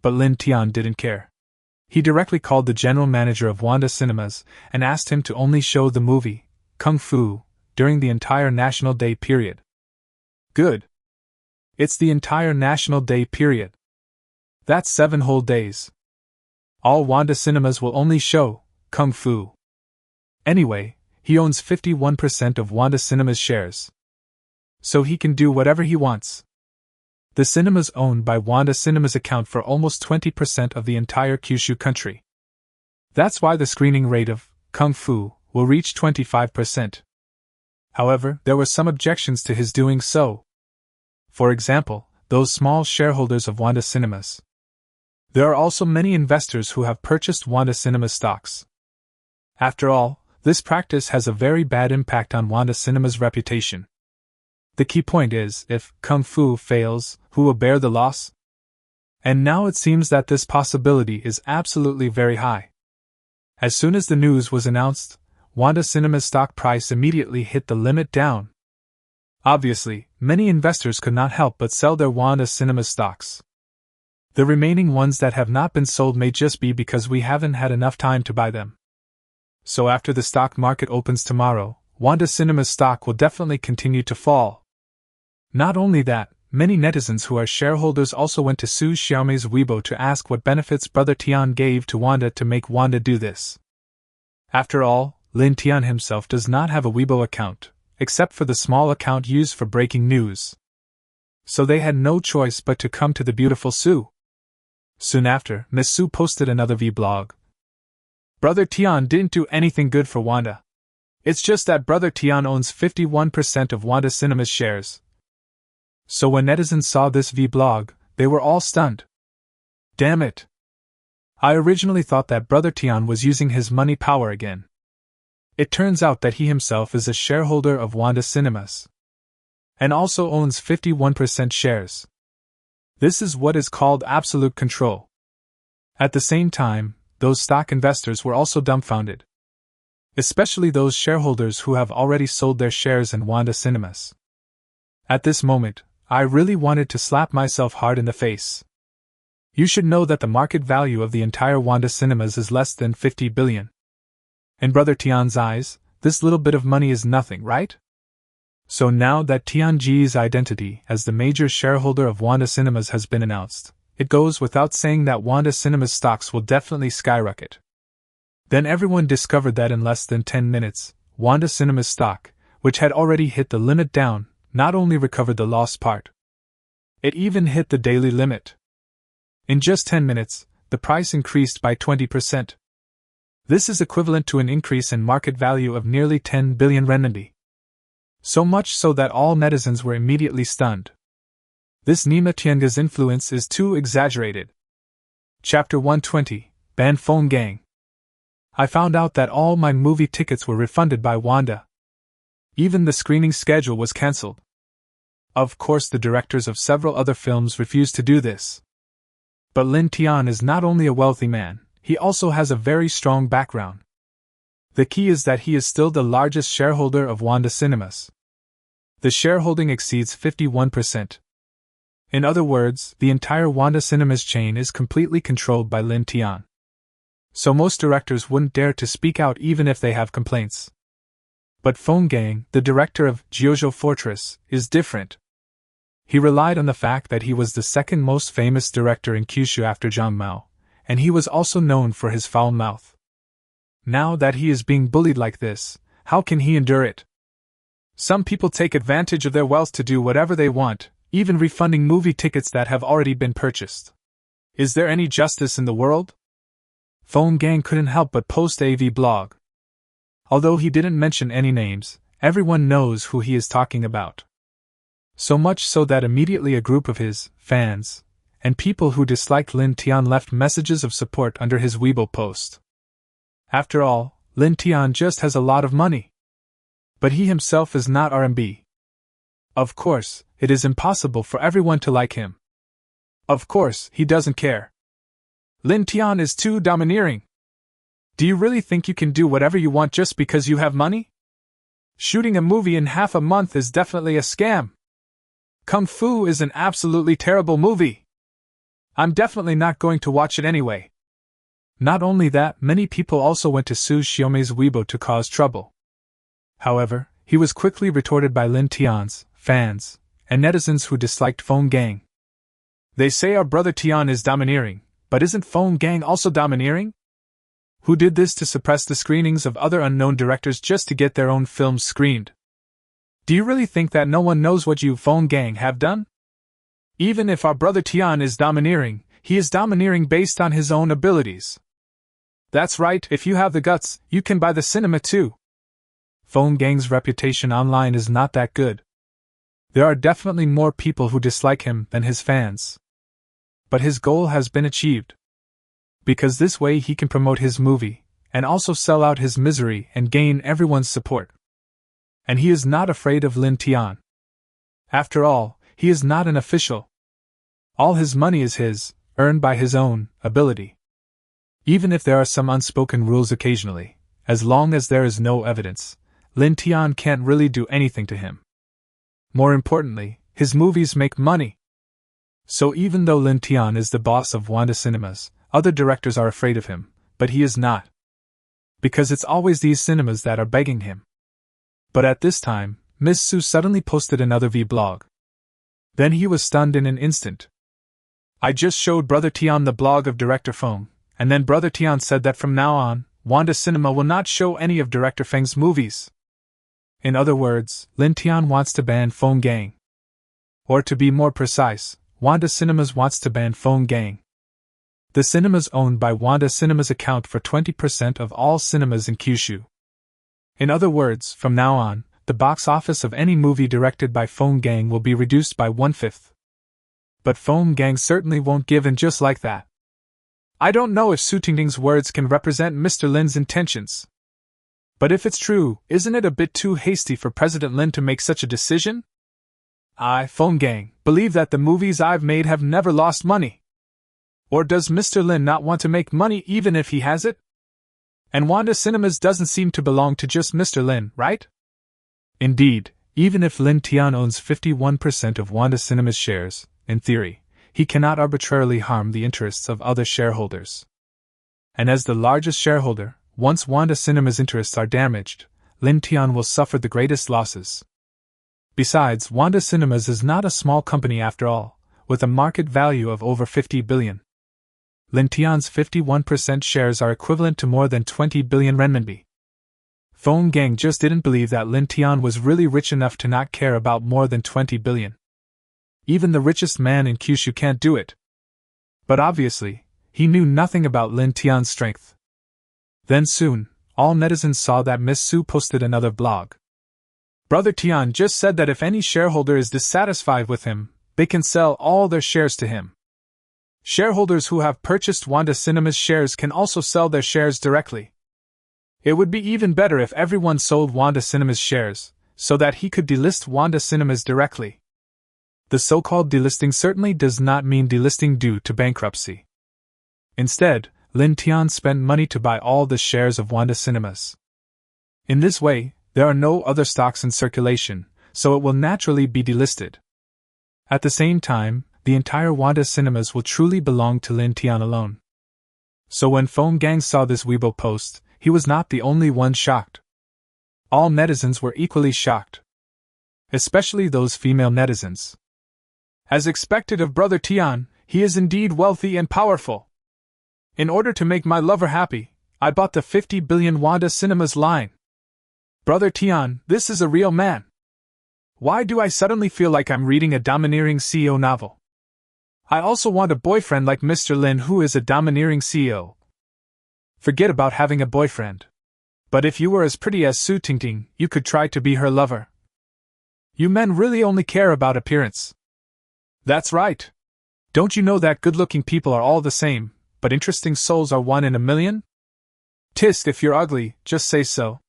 But Lin Tian didn't care. He directly called the general manager of Wanda Cinemas and asked him to only show the movie, Kung Fu, during the entire National Day period. Good. It's the entire National Day period. That's 7 whole days. All Wanda Cinemas will only show Kung Fu. Anyway, he owns 51% of Wanda Cinemas shares. So he can do whatever he wants. The cinemas owned by Wanda Cinemas account for almost 20% of the entire Kyushu country. That's why the screening rate of Kung Fu will reach 25%. However, there were some objections to his doing so. For example, those small shareholders of Wanda Cinemas. There are also many investors who have purchased Wanda Cinemas stocks. After all, this practice has a very bad impact on Wanda Cinemas' reputation. The key point is, if Kung Fu fails, who will bear the loss? And now it seems that this possibility is absolutely very high. As soon as the news was announced, Wanda Cinemas' stock price immediately hit the limit down. Obviously, many investors could not help but sell their Wanda Cinemas stocks. The remaining ones that have not been sold may just be because we haven't had enough time to buy them. So after the stock market opens tomorrow, Wanda Cinemas stock will definitely continue to fall. Not only that, many netizens who are shareholders also went to Su Xiaomei's Weibo to ask what benefits Brother Tian gave to Wanda to make Wanda do this. After all, Lin Tian himself does not have a Weibo account, except for the small account used for breaking news. So they had no choice but to come to the beautiful Su. Soon after, Miss Su posted another vlog. Brother Tian didn't do anything good for Wanda. It's just that Brother Tian owns 51% of Wanda Cinemas shares. So when netizens saw this vlog, they were all stunned. Damn it! I originally thought that Brother Tian was using his money power again. It turns out that he himself is a shareholder of Wanda Cinemas. And also owns 51% shares. This is what is called absolute control. At the same time, those stock investors were also dumbfounded. Especially those shareholders who have already sold their shares in Wanda Cinemas. At this moment, I really wanted to slap myself hard in the face. You should know that the market value of the entire Wanda Cinemas is less than 50 billion. In Brother Tian's eyes, this little bit of money is nothing, right? So now that Tianji's identity as the major shareholder of Wanda Cinemas has been announced, it goes without saying that Wanda Cinemas stocks will definitely skyrocket. Then everyone discovered that in less than 10 minutes, Wanda Cinemas stock, which had already hit the limit down, not only recovered the lost part. It even hit the daily limit. In just 10 minutes, the price increased by 20%. This is equivalent to an increase in market value of nearly 10 billion renminbi. So much so that all netizens were immediately stunned. This Nima Tianga's influence is too exaggerated. Chapter 120, Ban Phone Gang. I found out that all my movie tickets were refunded by Wanda. Even the screening schedule was cancelled. Of course, the directors of several other films refused to do this. But Lin Tian is not only a wealthy man, he also has a very strong background. The key is that he is still the largest shareholder of Wanda Cinemas. The shareholding exceeds 51%. In other words, the entire Wanda Cinemas chain is completely controlled by Lin Tian. So most directors wouldn't dare to speak out even if they have complaints. But Phone Gang, the director of Jiuzhou Fortress, is different. He relied on the fact that he was the second most famous director in Kyushu after Zhang Mao, and he was also known for his foul mouth. Now that he is being bullied like this, how can he endure it? Some people take advantage of their wealth to do whatever they want, even refunding movie tickets that have already been purchased. Is there any justice in the world? Phone Gang couldn't help but post a vlog. Although he didn't mention any names, everyone knows who he is talking about. So much so that immediately a group of his fans and people who disliked Lin Tian left messages of support under his Weibo post. After all, Lin Tian just has a lot of money. But he himself is not RMB. Of course, it is impossible for everyone to like him. Of course, he doesn't care. Lin Tian is too domineering. Do you really think you can do whatever you want just because you have money? Shooting a movie in half a month is definitely a scam. Kung Fu is an absolutely terrible movie. I'm definitely not going to watch it anyway. Not only that, many people also went to Su Xiaomei's Weibo to cause trouble. However, he was quickly retorted by Lin Tian's fans and netizens who disliked Phone Gang. They say our brother Tian is domineering, but isn't Phone Gang also domineering? Who did this to suppress the screenings of other unknown directors just to get their own films screened? Do you really think that no one knows what you Phone Gang have done? Even if our brother Tian is domineering, he is domineering based on his own abilities. That's right, if you have the guts, you can buy the cinema too. Phone Gang's reputation online is not that good. There are definitely more people who dislike him than his fans. But his goal has been achieved. Because this way he can promote his movie, and also sell out his misery and gain everyone's support. And he is not afraid of Lin Tian. After all, he is not an official. All his money is his, earned by his own ability. Even if there are some unspoken rules occasionally, as long as there is no evidence, Lin Tian can't really do anything to him. More importantly, his movies make money. So even though Lin Tian is the boss of Wanda Cinemas, other directors are afraid of him, but he is not. Because it's always these cinemas that are begging him. But at this time, Miss Su suddenly posted another vlog. Then he was stunned in an instant. I just showed Brother Tian the blog of Director Feng, and then Brother Tian said that from now on, Wanda Cinema will not show any of Director Feng's movies. In other words, Lin Tian wants to ban Phone Gang. Or to be more precise, Wanda Cinemas wants to ban Phone Gang. The cinemas owned by Wanda Cinemas account for 20% of all cinemas in Kyushu. In other words, from now on, the box office of any movie directed by Phone Gang will be reduced by 1/5. But Phone Gang certainly won't give in just like that. I don't know if Su Tingting's words can represent Mr. Lin's intentions. But if it's true, isn't it a bit too hasty for President Lin to make such a decision? I, Phone Gang, believe that the movies I've made have never lost money. Or does Mr. Lin not want to make money even if he has it? And Wanda Cinemas doesn't seem to belong to just Mr. Lin, right? Indeed, even if Lin Tian owns 51% of Wanda Cinemas shares, in theory, he cannot arbitrarily harm the interests of other shareholders. And as the largest shareholder, once Wanda Cinemas' interests are damaged, Lin Tian will suffer the greatest losses. Besides, Wanda Cinemas is not a small company after all, with a market value of over 50 billion. Lin Tian's 51% shares are equivalent to more than 20 billion renminbi. Phone Gang just didn't believe that Lin Tian was really rich enough to not care about more than 20 billion. Even the richest man in Kyushu can't do it. But obviously, he knew nothing about Lin Tian's strength. Then soon, all netizens saw that Miss Su posted another blog. Brother Tian just said that if any shareholder is dissatisfied with him, they can sell all their shares to him. Shareholders who have purchased Wanda Cinema's shares can also sell their shares directly. It would be even better if everyone sold Wanda Cinema's shares, so that he could delist Wanda Cinemas directly. The so-called delisting certainly does not mean delisting due to bankruptcy. Instead, Lin Tian spent money to buy all the shares of Wanda Cinemas. In this way, there are no other stocks in circulation, so it will naturally be delisted. At the same time, the entire Wanda Cinemas will truly belong to Lin Tian alone. So when Phone Gang saw this Weibo post, he was not the only one shocked. All netizens were equally shocked. Especially those female netizens. As expected of Brother Tian, he is indeed wealthy and powerful. In order to make my lover happy, I bought the 50 billion Wanda Cinemas line. Brother Tian, this is a real man. Why do I suddenly feel like I'm reading a domineering CEO novel? I also want a boyfriend like Mr. Lin, who is a domineering CEO. Forget about having a boyfriend. But if you were as pretty as Su Tingting, you could try to be her lover. You men really only care about appearance. That's right. Don't you know that good-looking people are all the same, but interesting souls are 1 in a million? Tist, if you're ugly, just say so.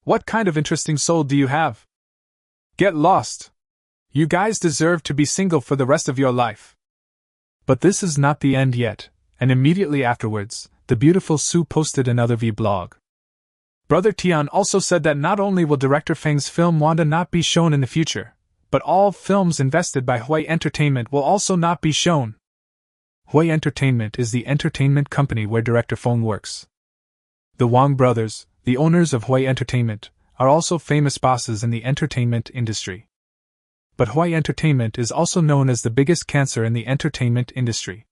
What kind of interesting soul do you have? Get lost. You guys deserve to be single for the rest of your life. But this is not the end yet, and immediately afterwards, the beautiful Su posted another vlog. Brother Tian also said that not only will director Feng's film Wanda not be shown in the future, but all films invested by Hui Entertainment will also not be shown. Hui Entertainment is the entertainment company where director Feng works. The Wang brothers, the owners of Hui Entertainment, are also famous bosses in the entertainment industry. But Hui Entertainment is also known as the biggest cancer in the entertainment industry.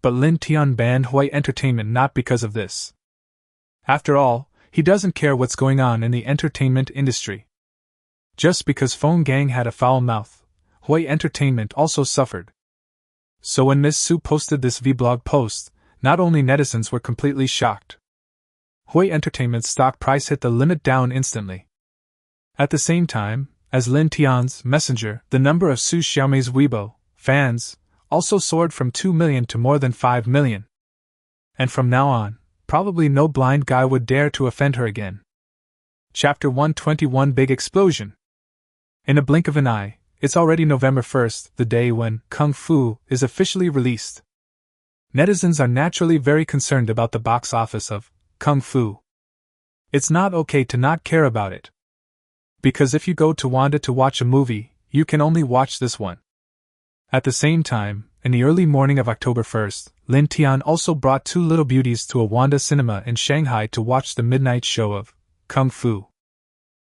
But Lin Tian banned Hui Entertainment not because of this. After all, he doesn't care what's going on in the entertainment industry. Just because Phone Gang had a foul mouth, Hui Entertainment also suffered. So when Miss Su posted this vlog post, not only netizens were completely shocked. Hui Entertainment's stock price hit the limit down instantly. At the same time, as Lin Tian's messenger, the number of Su Xiaomei's Weibo fans also soared from 2 million to more than 5 million. And from now on, probably no blind guy would dare to offend her again. Chapter 121 Big Explosion. In a blink of an eye, it's already November 1st, the day when Kung Fu is officially released. Netizens are naturally very concerned about the box office of Kung Fu. It's not okay to not care about it. Because if you go to Wanda to watch a movie, you can only watch this one. At the same time, in the early morning of October 1st, Lin Tian also brought 2 little beauties to a Wanda cinema in Shanghai to watch the midnight show of Kung Fu.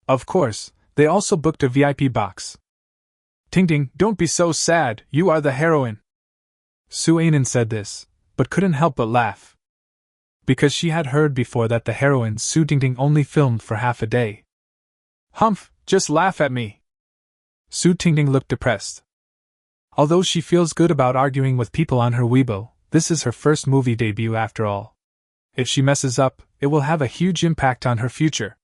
Of course, they also booked a VIP box. Tingting, don't be so sad, you are the heroine. Su Anan said this, but couldn't help but laugh. Because she had heard before that the heroine Su Tingting only filmed for half a day. Humph, just laugh at me. Su Tingting looked depressed. Although she feels good about arguing with people on her Weibo, this is her first movie debut after all. If she messes up, it will have a huge impact on her future.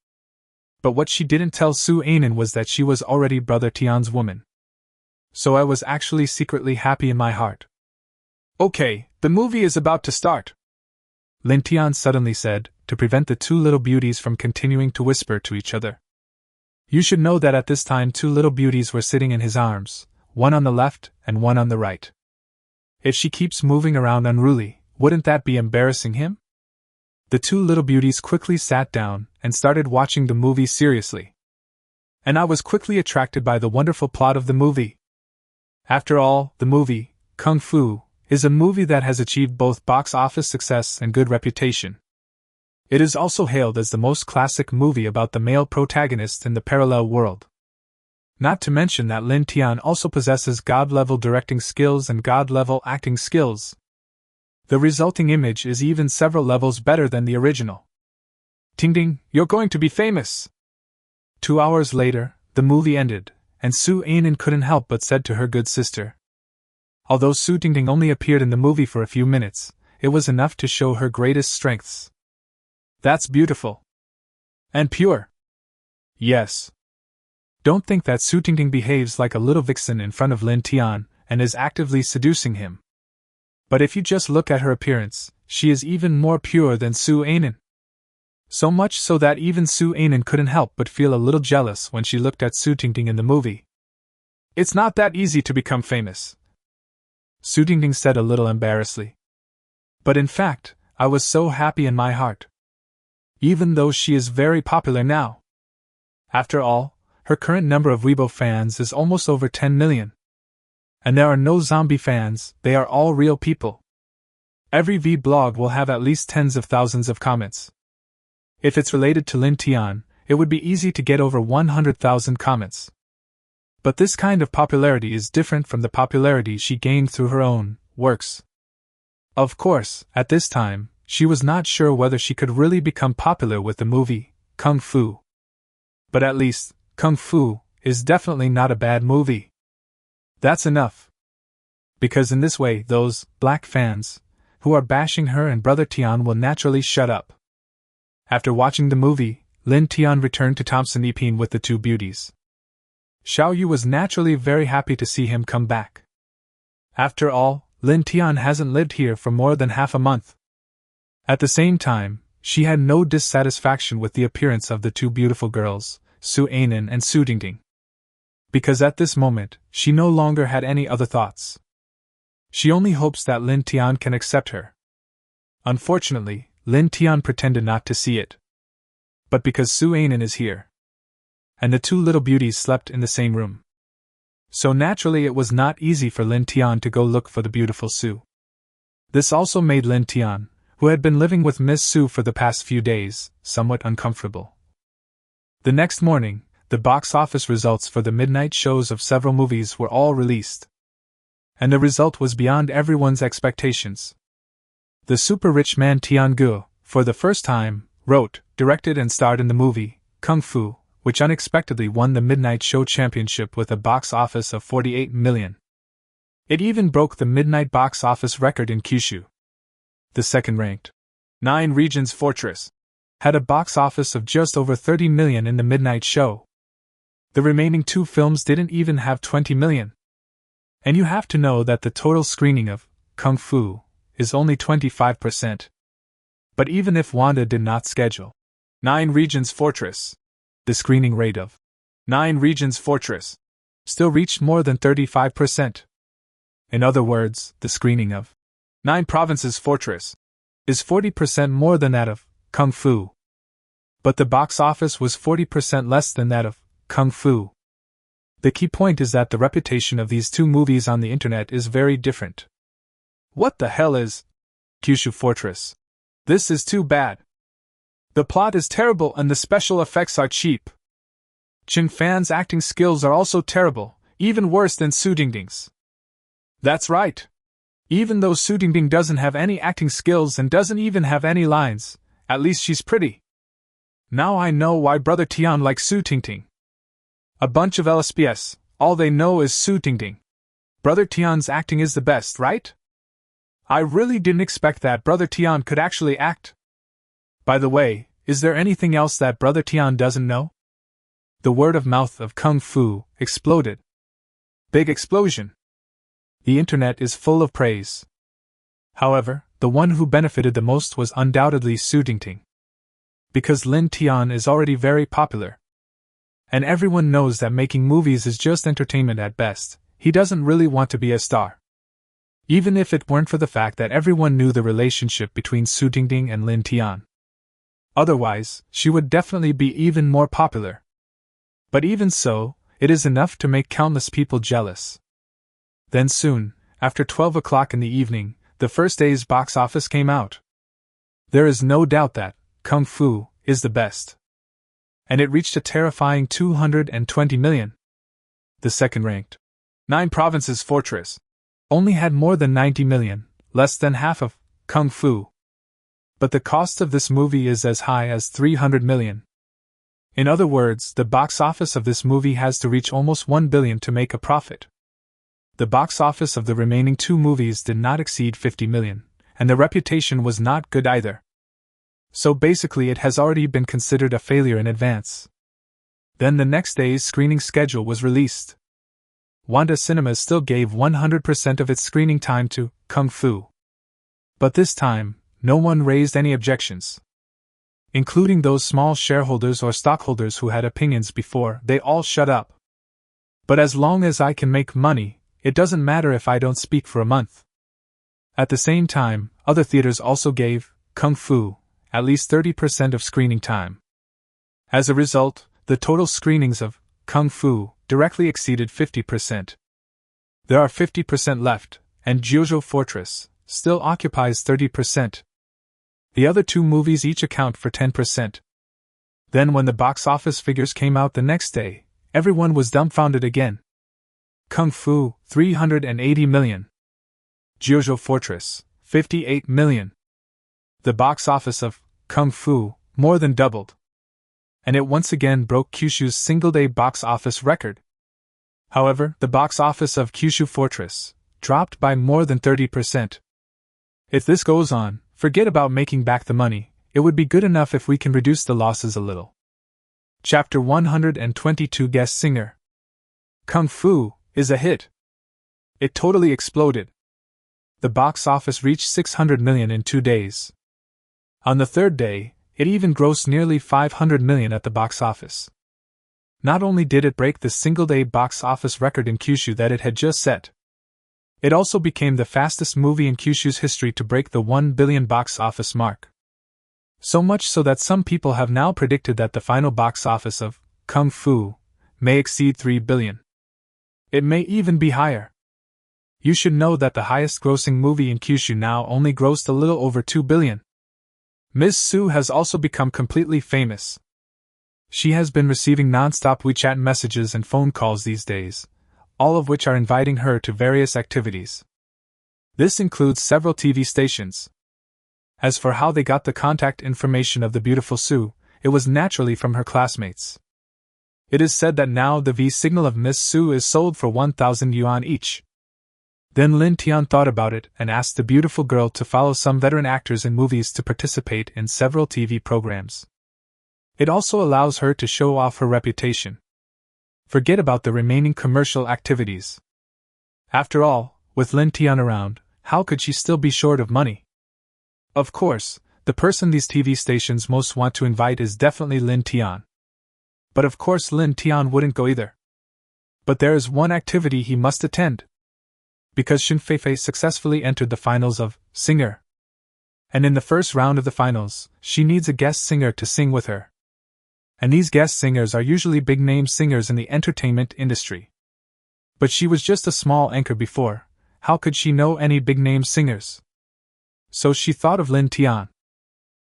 But what she didn't tell Su Anan was that she was already Brother Tian's woman. So I was actually secretly happy in my heart. Okay, the movie is about to start. Lin Tian suddenly said, to prevent the 2 little beauties from continuing to whisper to each other. You should know that at this time 2 little beauties were sitting in his arms, one on the left and one on the right. If she keeps moving around unruly, wouldn't that be embarrassing him? The 2 little beauties quickly sat down and started watching the movie seriously. And I was quickly attracted by the wonderful plot of the movie. After all, the movie, Kung Fu, is a movie that has achieved both box office success and good reputation. It is also hailed as the most classic movie about the male protagonist in the parallel world. Not to mention that Lin Tian also possesses God-level directing skills and God-level acting skills. The resulting image is even several levels better than the original. Tingting, you're going to be famous! 2 hours later, the movie ended, and Su Anan couldn't help but said to her good sister. Although Su Tingting only appeared in the movie for a few minutes, it was enough to show her greatest strengths. That's beautiful. And pure. Yes. Don't think that Su Tingting behaves like a little vixen in front of Lin Tian, and is actively seducing him. But if you just look at her appearance, she is even more pure than Su Anan. So much so that even Su Anan couldn't help but feel a little jealous when she looked at Su Tingting in the movie. "It's not that easy to become famous," Su Tingting said a little embarrassedly. "But in fact, I was so happy in my heart. Even though she is very popular now. After all, her current number of Weibo fans is almost over 10 million. And there are no zombie fans, they are all real people. Every V-blog will have at least tens of thousands of comments. If it's related to Lin Tian, it would be easy to get over 100,000 comments. But this kind of popularity is different from the popularity she gained through her own works. Of course, at this time, she was not sure whether she could really become popular with the movie, Kung Fu. But at least, Kung Fu is definitely not a bad movie. That's enough. Because in this way, those black fans who are bashing her and Brother Tian will naturally shut up. After watching the movie, Lin Tian returned to Thompson Epine with the two beauties. Xiao Yu was naturally very happy to see him come back. After all, Lin Tian hasn't lived here for more than half a month. At the same time, she had no dissatisfaction with the appearance of the two beautiful girls, Su Anan and Su Tingting. Because at this moment, she no longer had any other thoughts. She only hopes that Lin Tian can accept her. Unfortunately, Lin Tian pretended not to see it. But because Su Anan is here, and the two little beauties slept in the same room, so naturally it was not easy for Lin Tian to go look for the beautiful Su. This also made Lin Tian, who had been living with Miss Su for the past few days, somewhat uncomfortable. The next morning, the box office results for the midnight shows of several movies were all released. And the result was beyond everyone's expectations. The super rich man Tian Gu, for the first time, wrote, directed and starred in the movie, Kung Fu, which unexpectedly won the Midnight Show Championship with a box office of 48 million. It even broke the midnight box office record in Kyushu. The second-ranked 9 Regions Fortress had a box office of just over 30 million in the midnight show. The remaining 2 films didn't even have 20 million. And you have to know that the total screening of Kung Fu is only 25%. But even if Wanda did not schedule 9 Regions Fortress, the screening rate of 9 Regions Fortress still reached more than 35%. In other words, the screening of 9 Provinces Fortress is 40% more than that of Kung Fu. But the box office was 40% less than that of Kung Fu. The key point is that the reputation of these two movies on the internet is very different. What the hell is Kyushu Fortress? This is too bad. The plot is terrible and the special effects are cheap. Chin Fan's acting skills are also terrible, even worse than Su Tingting's. That's right. Even though Su Tingting doesn't have any acting skills and doesn't even have any lines, at least she's pretty. Now I know why Brother Tian likes Su Tingting. A bunch of LSPS, all they know is Su Tingting. Brother Tian's acting is the best, right? I really didn't expect that Brother Tian could actually act. By the way, is there anything else that Brother Tian doesn't know? The word of mouth of Kung Fu exploded. Big explosion. The internet is full of praise. However, the one who benefited the most was undoubtedly Su Tingting. Because Lin Tian is already very popular. And everyone knows that making movies is just entertainment at best, he doesn't really want to be a star. Even if it weren't for the fact that everyone knew the relationship between Su Tingting and Lin Tian. Otherwise, she would definitely be even more popular. But even so, it is enough to make countless people jealous. Then soon, after 12 o'clock in the evening, the first day's box office came out. There is no doubt that Kung Fu is the best. And it reached a terrifying 220 million. The second-ranked 9 Provinces Fortress only had more than 90 million, less than half of Kung Fu. But the cost of this movie is as high as 300 million. In other words, the box office of this movie has to reach almost 1 billion to make a profit. The box office of the remaining 2 movies did not exceed 50 million, and the reputation was not good either. So basically it has already been considered a failure in advance. Then the next day's screening schedule was released. Wanda Cinemas still gave 100% of its screening time to Kung Fu. But this time, no one raised any objections. Including those small shareholders or stockholders who had opinions before, they all shut up. But as long as I can make money, it doesn't matter if I don't speak for a month. At the same time, other theaters also gave Kung Fu at least 30% of screening time. As a result, the total screenings of Kung Fu directly exceeded 50%. There are 50% left, and Jojo Fortress still occupies 30%. The other two movies each account for 10%. Then when the box office figures came out the next day, everyone was dumbfounded again. Kung Fu, 380 million. Jojo Fortress, 58 million. The box office of Kung Fu more than doubled. And it once again broke Kyushu's single-day box office record. However, the box office of Kyushu Fortress dropped by more than 30%. If this goes on, forget about making back the money, it would be good enough if we can reduce the losses a little. Chapter 122 Guest Singer. Kung Fu is a hit. It totally exploded. The box office reached 600 million in 2 days. On the third day, it even grossed nearly 500 million at the box office. Not only did it break the single-day box office record in Kyushu that it had just set, it also became the fastest movie in Kyushu's history to break the 1 billion box office mark. So much so that some people have now predicted that the final box office of Kung Fu may exceed 3 billion. It may even be higher. You should know that the highest-grossing movie in Kyushu now only grossed a little over 2 billion. Ms. Su has also become completely famous. She has been receiving non-stop WeChat messages and phone calls these days, all of which are inviting her to various activities. This includes several TV stations. As for how they got the contact information of the beautiful Su, it was naturally from her classmates. It is said that now the V-signal of Miss Su is sold for 1,000 yuan each. Then Lin Tian thought about it and asked the beautiful girl to follow some veteran actors in movies to participate in several TV programs. It also allows her to show off her reputation. Forget about the remaining commercial activities. After all, with Lin Tian around, how could she still be short of money? Of course, the person these TV stations most want to invite is definitely Lin Tian. But of course Lin Tian wouldn't go either. But there is one activity he must attend. Because Shin Feifei successfully entered the finals of Singer. And in the first round of the finals, she needs a guest singer to sing with her. And these guest singers are usually big-name singers in the entertainment industry. But she was just a small anchor before, how could she know any big-name singers? So she thought of Lin Tian.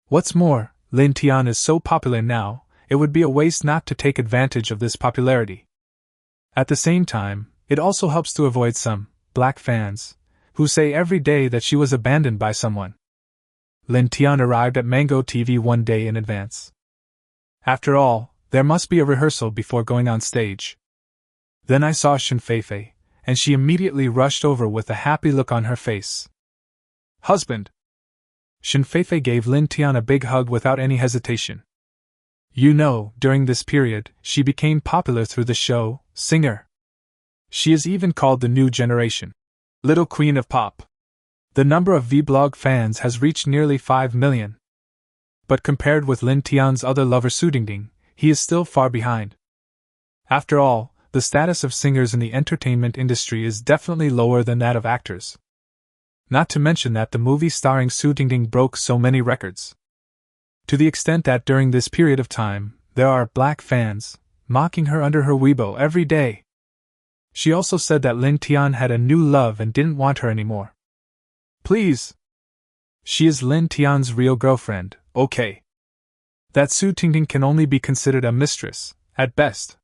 What's more, Lin Tian is so popular now, it would be a waste not to take advantage of this popularity. At the same time, it also helps to avoid some black fans, who say every day that she was abandoned by someone. Lin Tian arrived at Mango TV one day in advance. After all, there must be a rehearsal before going on stage. Then I saw Shin Feifei, and she immediately rushed over with a happy look on her face. Husband! Shin Feifei gave Lin Tian a big hug without any hesitation. You know, during this period, she became popular through the show, Singer. She is even called the new generation. Little Queen of Pop. The number of vlog fans has reached nearly 5 million. But compared with Lin Tian's other lover Su Dingding, he is still far behind. After all, the status of singers in the entertainment industry is definitely lower than that of actors. Not to mention that the movie starring Su Dingding broke so many records. To the extent that during this period of time, there are black fans mocking her under her Weibo every day. She also said that Lin Tian had a new love and didn't want her anymore. Please! She is Lin Tian's real girlfriend, okay? That Su Tingting can only be considered a mistress, at best.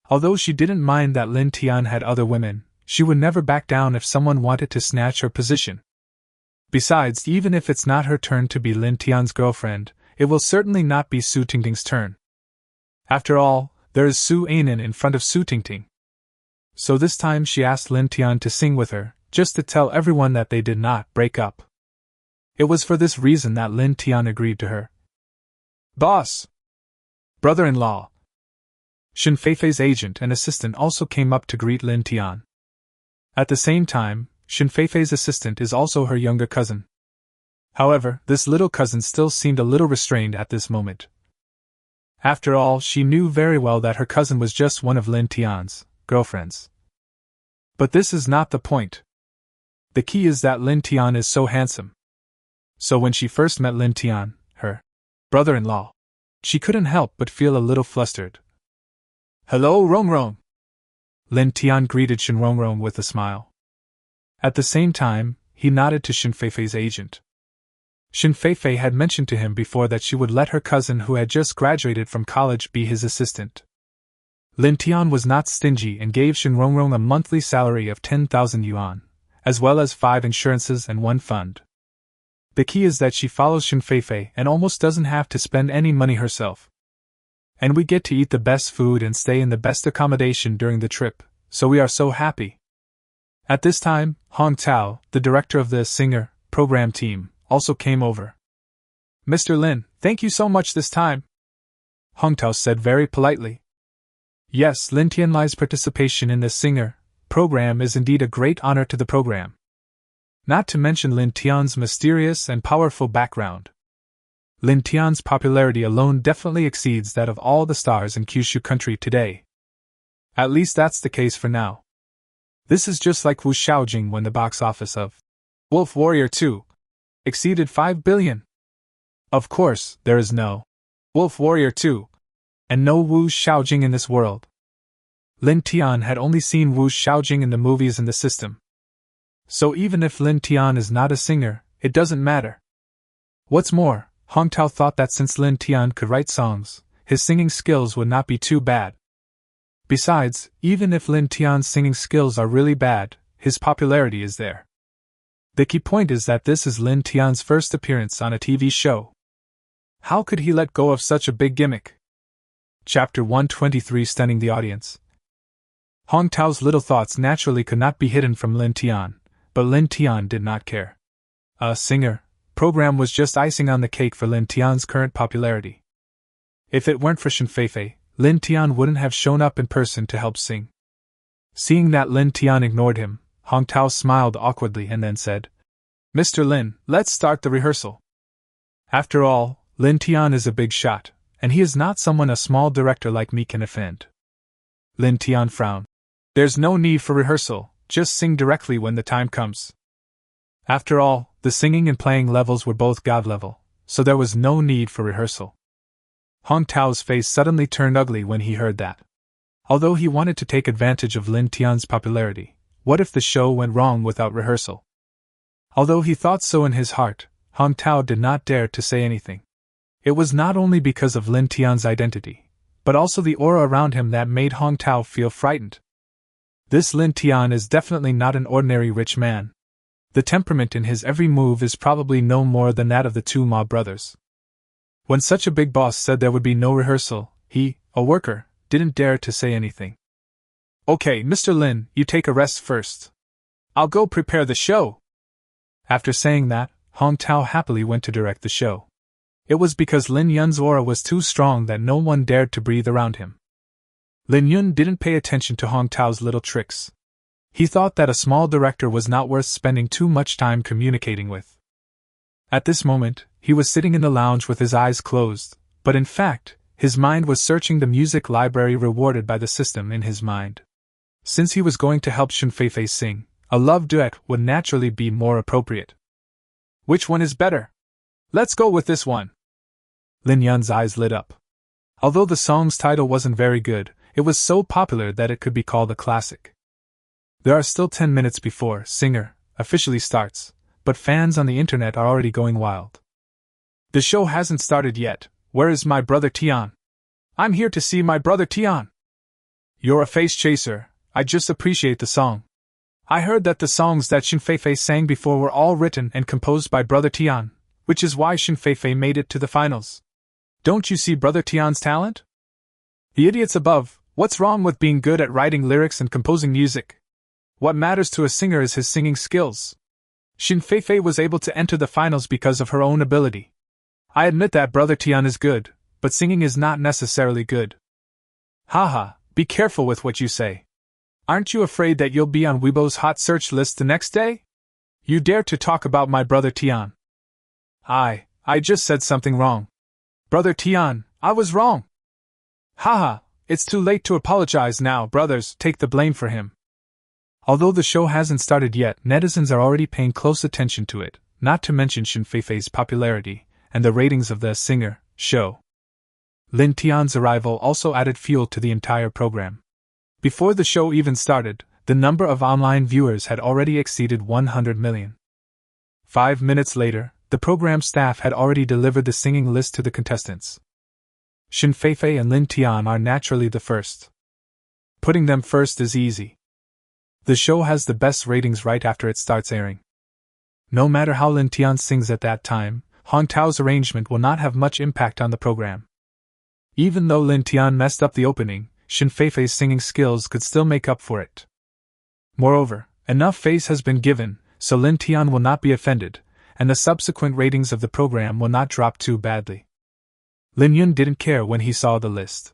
Although she didn't mind that Lin Tian had other women, she would never back down if someone wanted to snatch her position. Besides, even if it's not her turn to be Lin Tian's girlfriend, it will certainly not be Su Tingting's turn. After all, there is Su Anan in front of Su Tingting. So this time she asked Lin Tian to sing with her, just to tell everyone that they did not break up. It was for this reason that Lin Tian agreed to her. Boss! Brother-in-law! Shin Feifei's agent and assistant also came up to greet Lin Tian. At the same time, Shin Feifei's assistant is also her younger cousin. However, this little cousin still seemed a little restrained at this moment. After all, she knew very well that her cousin was just one of Lin Tian's girlfriends. But this is not the point. The key is that Lin Tian is so handsome. So when she first met Lin Tian, her brother-in-law, she couldn't help but feel a little flustered. "Hello, Rong Rong." Lin Tian greeted Shin Rong Rong with a smile. At the same time, he nodded to Shin Feifei's agent. Shin Feifei had mentioned to him before that she would let her cousin who had just graduated from college be his assistant. Lin Tian was not stingy and gave Shin Rong Rong a monthly salary of 10,000 yuan, as well as 5 insurances and 1 fund. The key is that she follows Shin Feifei and almost doesn't have to spend any money herself. And we get to eat the best food and stay in the best accommodation during the trip, so we are so happy. At this time, Hong Tao, the director of the singer program team, also came over. "Mr. Lin, thank you so much this time," Hong Tao said very politely. Yes, Lin Tianlai's participation in the singer program is indeed a great honor to the program. Not to mention Lin Tian's mysterious and powerful background. Lin Tian's popularity alone definitely exceeds that of all the stars in Kyushu country today. At least that's the case for now. This is just like Wu Xiaojing when the box office of Wolf Warrior 2 exceeded 5 billion. Of course, there is no Wolf Warrior 2 and no Wu Xiaojing in this world. Lin Tian had only seen Wu Xiaojing in the movies in the system. So even if Lin Tian is not a singer, it doesn't matter. What's more, Hong Tao thought that since Lin Tian could write songs, his singing skills would not be too bad. Besides, even if Lin Tian's singing skills are really bad, his popularity is there. The key point is that this is Lin Tian's first appearance on a TV show. How could he let go of such a big gimmick? Chapter 123 Stunning the Audience. Hong Tao's little thoughts naturally could not be hidden from Lin Tian, but Lin Tian did not care. A singer program was just icing on the cake for Lin Tian's current popularity. If it weren't for Shin Feifei, Lin Tian wouldn't have shown up in person to help sing. Seeing that Lin Tian ignored him, Hong Tao smiled awkwardly and then said, "Mr. Lin, let's start the rehearsal." After all, Lin Tian is a big shot, and he is not someone a small director like me can offend. Lin Tian frowned. "There's no need for rehearsal, just sing directly when the time comes." After all, the singing and playing levels were both God level, so there was no need for rehearsal. Hong Tao's face suddenly turned ugly when he heard that. Although he wanted to take advantage of Lin Tian's popularity, what if the show went wrong without rehearsal? Although he thought so in his heart, Hong Tao did not dare to say anything. It was not only because of Lin Tian's identity, but also the aura around him that made Hong Tao feel frightened. This Lin Tian is definitely not an ordinary rich man. The temperament in his every move is probably no more than that of the 2 Ma brothers. When such a big boss said there would be no rehearsal, he, a worker, didn't dare to say anything. "Okay, Mr. Lin, you take a rest first. I'll go prepare the show." After saying that, Hong Tao happily went to direct the show. It was because Lin Yun's aura was too strong that no one dared to breathe around him. Lin Yun didn't pay attention to Hong Tao's little tricks. He thought that a small director was not worth spending too much time communicating with. At this moment, he was sitting in the lounge with his eyes closed, but in fact, his mind was searching the music library rewarded by the system in his mind. Since he was going to help Shin Feifei sing, a love duet would naturally be more appropriate. Which one is better? Let's go with this one. Lin Yun's eyes lit up. Although the song's title wasn't very good, it was so popular that it could be called a classic. There are still 10 minutes before Singer officially starts, but fans on the internet are already going wild. "The show hasn't started yet. Where is my brother Tian? I'm here to see my brother Tian." "You're a face chaser. I just appreciate the song. I heard that the songs that Shin Feifei sang before were all written and composed by brother Tian, which is why Shin Feifei made it to the finals. Don't you see brother Tian's talent? The idiots above, what's wrong with being good at writing lyrics and composing music? What matters to a singer is his singing skills. Shin Feifei was able to enter the finals because of her own ability. I admit that brother Tian is good, but singing is not necessarily good." Haha, be careful with what you say. Aren't you afraid that you'll be on Weibo's hot search list the next day? You dare to talk about my brother Tian. I just said something wrong. Brother Tian, I was wrong. Haha, it's too late to apologize now, brothers, take the blame for him. Although the show hasn't started yet, netizens are already paying close attention to it, not to mention Shin Feifei's popularity and the ratings of the singer show. Lin Tian's arrival also added fuel to the entire program. Before the show even started, the number of online viewers had already exceeded 100 million. 5 minutes later, the program staff had already delivered the singing list to the contestants. Shin Feifei and Lin Tian are naturally the first. Putting them first is easy. The show has the best ratings right after it starts airing. No matter how Lin Tian sings at that time, Hong Tao's arrangement will not have much impact on the program. Even though Lin Tian messed up the opening, Shin Feifei's singing skills could still make up for it. Moreover, enough face has been given, so Lin Tian will not be offended, and the subsequent ratings of the program will not drop too badly. Lin Yun didn't care when he saw the list.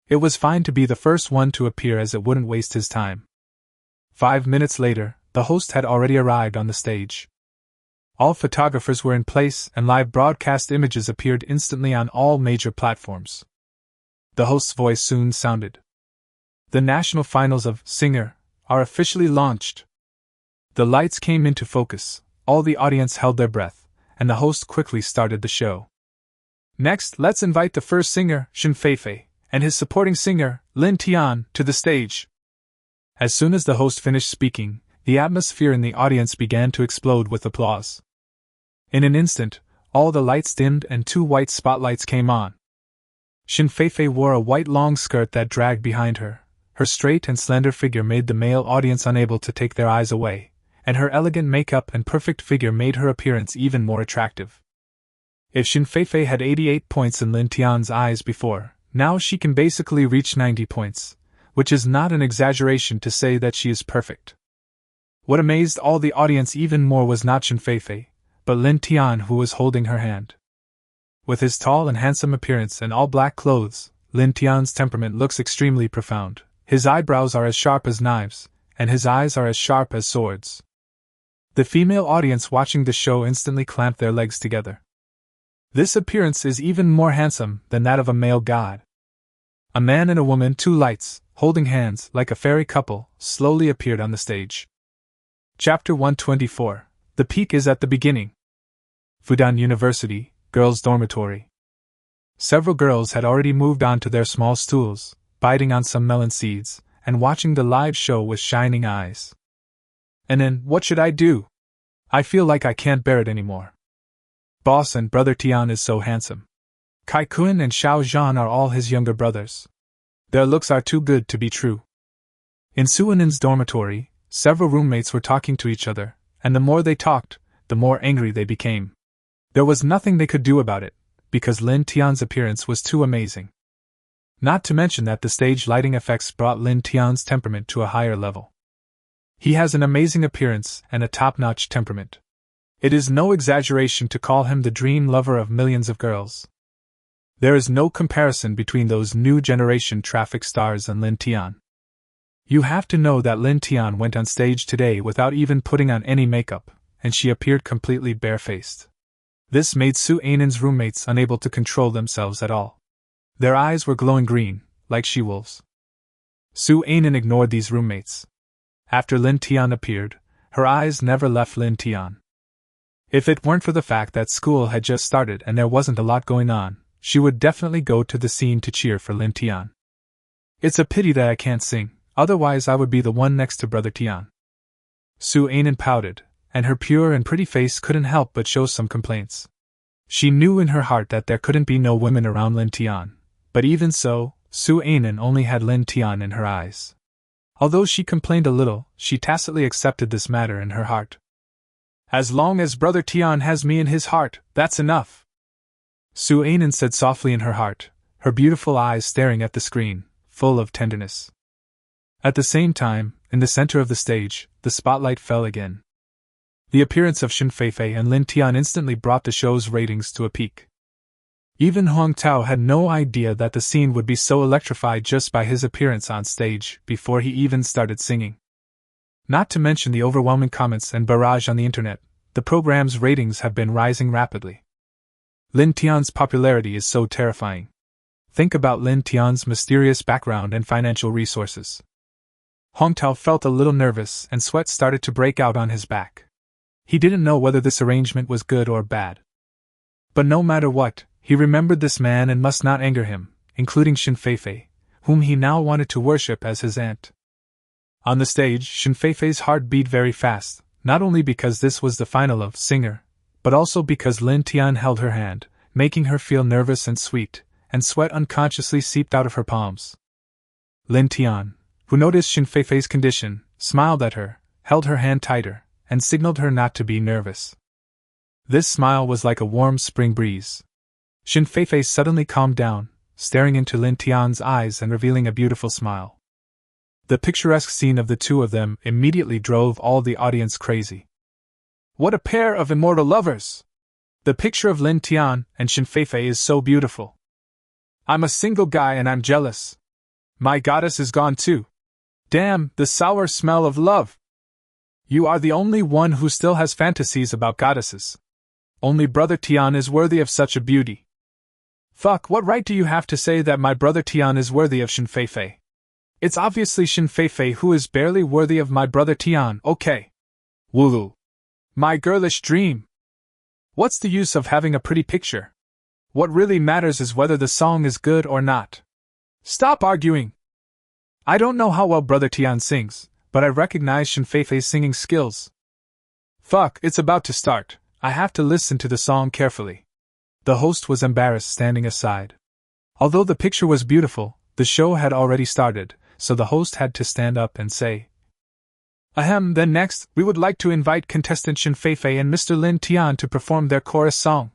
It was fine to be the first one to appear as it wouldn't waste his time. 5 minutes later, the host had already arrived on the stage. All photographers were in place and live broadcast images appeared instantly on all major platforms. The host's voice soon sounded. The national finals of Singer are officially launched. The lights came into focus, all the audience held their breath, and the host quickly started the show. Next, let's invite the first singer, Shin Feifei, and his supporting singer, Lin Tian, to the stage. As soon as the host finished speaking, the atmosphere in the audience began to explode with applause. In an instant, all the lights dimmed and 2 white spotlights came on. Shin Feifei wore a white long skirt that dragged behind her. Her straight and slender figure made the male audience unable to take their eyes away, and her elegant makeup and perfect figure made her appearance even more attractive. If Shin Feifei had 88 points in Lin Tian's eyes before, now she can basically reach 90 points, which is not an exaggeration to say that she is perfect. What amazed all the audience even more was not Shin Feifei, but Lin Tian, who was holding her hand. With his tall and handsome appearance and all black clothes, Lin Tian's temperament looks extremely profound. His eyebrows are as sharp as knives, and his eyes are as sharp as swords. The female audience watching the show instantly clamped their legs together. This appearance is even more handsome than that of a male god. A man and a woman, 2 lights, holding hands like a fairy couple, slowly appeared on the stage. Chapter 124. The peak is at the beginning. Fudan University, Girls' Dormitory. Several girls had already moved on to their small stools, biting on some melon seeds, and watching the live show with shining eyes. And then, what should I do? I feel like I can't bear it anymore. Boss and brother Tian is so handsome. Kai Kun and Xiao Zhan are all his younger brothers. Their looks are too good to be true. In Su Anan's dormitory, several roommates were talking to each other, and the more they talked, the more angry they became. There was nothing they could do about it, because Lin Tian's appearance was too amazing. Not to mention that the stage lighting effects brought Lin Tian's temperament to a higher level. He has an amazing appearance and a top-notch temperament. It is no exaggeration to call him the dream lover of millions of girls. There is no comparison between those new generation traffic stars and Lin Tian. You have to know that Lin Tian went on stage today without even putting on any makeup, and she appeared completely barefaced. This made Su Anan's roommates unable to control themselves at all. Their eyes were glowing green, like she-wolves. Su Anan ignored these roommates. After Lin Tian appeared, her eyes never left Lin Tian. If it weren't for the fact that school had just started and there wasn't a lot going on, she would definitely go to the scene to cheer for Lin Tian. It's a pity that I can't sing, otherwise I would be the one next to brother Tian. Su Anan pouted, and her pure and pretty face couldn't help but show some complaints. She knew in her heart that there couldn't be no women around Lin Tian, but even so, Su Anan only had Lin Tian in her eyes. Although she complained a little, she tacitly accepted this matter in her heart. As long as brother Tian has me in his heart, that's enough. Su Anan said softly in her heart, her beautiful eyes staring at the screen, full of tenderness. At the same time, in the center of the stage, the spotlight fell again. The appearance of Shin Feifei and Lin Tian instantly brought the show's ratings to a peak. Even Huang Tao had no idea that the scene would be so electrified just by his appearance on stage before he even started singing. Not to mention the overwhelming comments and barrage on the internet, the program's ratings have been rising rapidly. Lin Tian's popularity is so terrifying. Think about Lin Tian's mysterious background and financial resources. Huang Tao felt a little nervous and sweat started to break out on his back. He didn't know whether this arrangement was good or bad. But no matter what, he remembered this man and must not anger him, including Shen Feifei, whom he now wanted to worship as his aunt. On the stage, Shen Feifei's heart beat very fast, not only because this was the final of Singer, but also because Lin Tian held her hand, making her feel nervous and sweet, and sweat unconsciously seeped out of her palms. Lin Tian, who noticed Shen Feifei's condition, smiled at her, held her hand tighter, and signaled her not to be nervous. This smile was like a warm spring breeze. Shen Feifei suddenly calmed down, staring into Lin Tian's eyes and revealing a beautiful smile. The picturesque scene of the two of them immediately drove all the audience crazy. What a pair of immortal lovers! The picture of Lin Tian and Shen Feifei is so beautiful. I'm a single guy and I'm jealous. My goddess is gone too. Damn, the sour smell of love! You are the only one who still has fantasies about goddesses. Only brother Tian is worthy of such a beauty. Fuck, what right do you have to say that my brother Tian is worthy of Shen Feifei? It's obviously Shen Feifei who is barely worthy of my brother Tian, okay? Wooloo. My girlish dream. What's the use of having a pretty picture? What really matters is whether the song is good or not. Stop arguing! I don't know how well brother Tian sings, but I recognize Shen Feifei's singing skills. Fuck, it's about to start. I have to listen to the song carefully. The host was embarrassed, standing aside. Although the picture was beautiful, the show had already started, so the host had to stand up and say, Ahem, then next, we would like to invite contestant Shen Feifei and Mr. Lin Tian to perform their chorus song.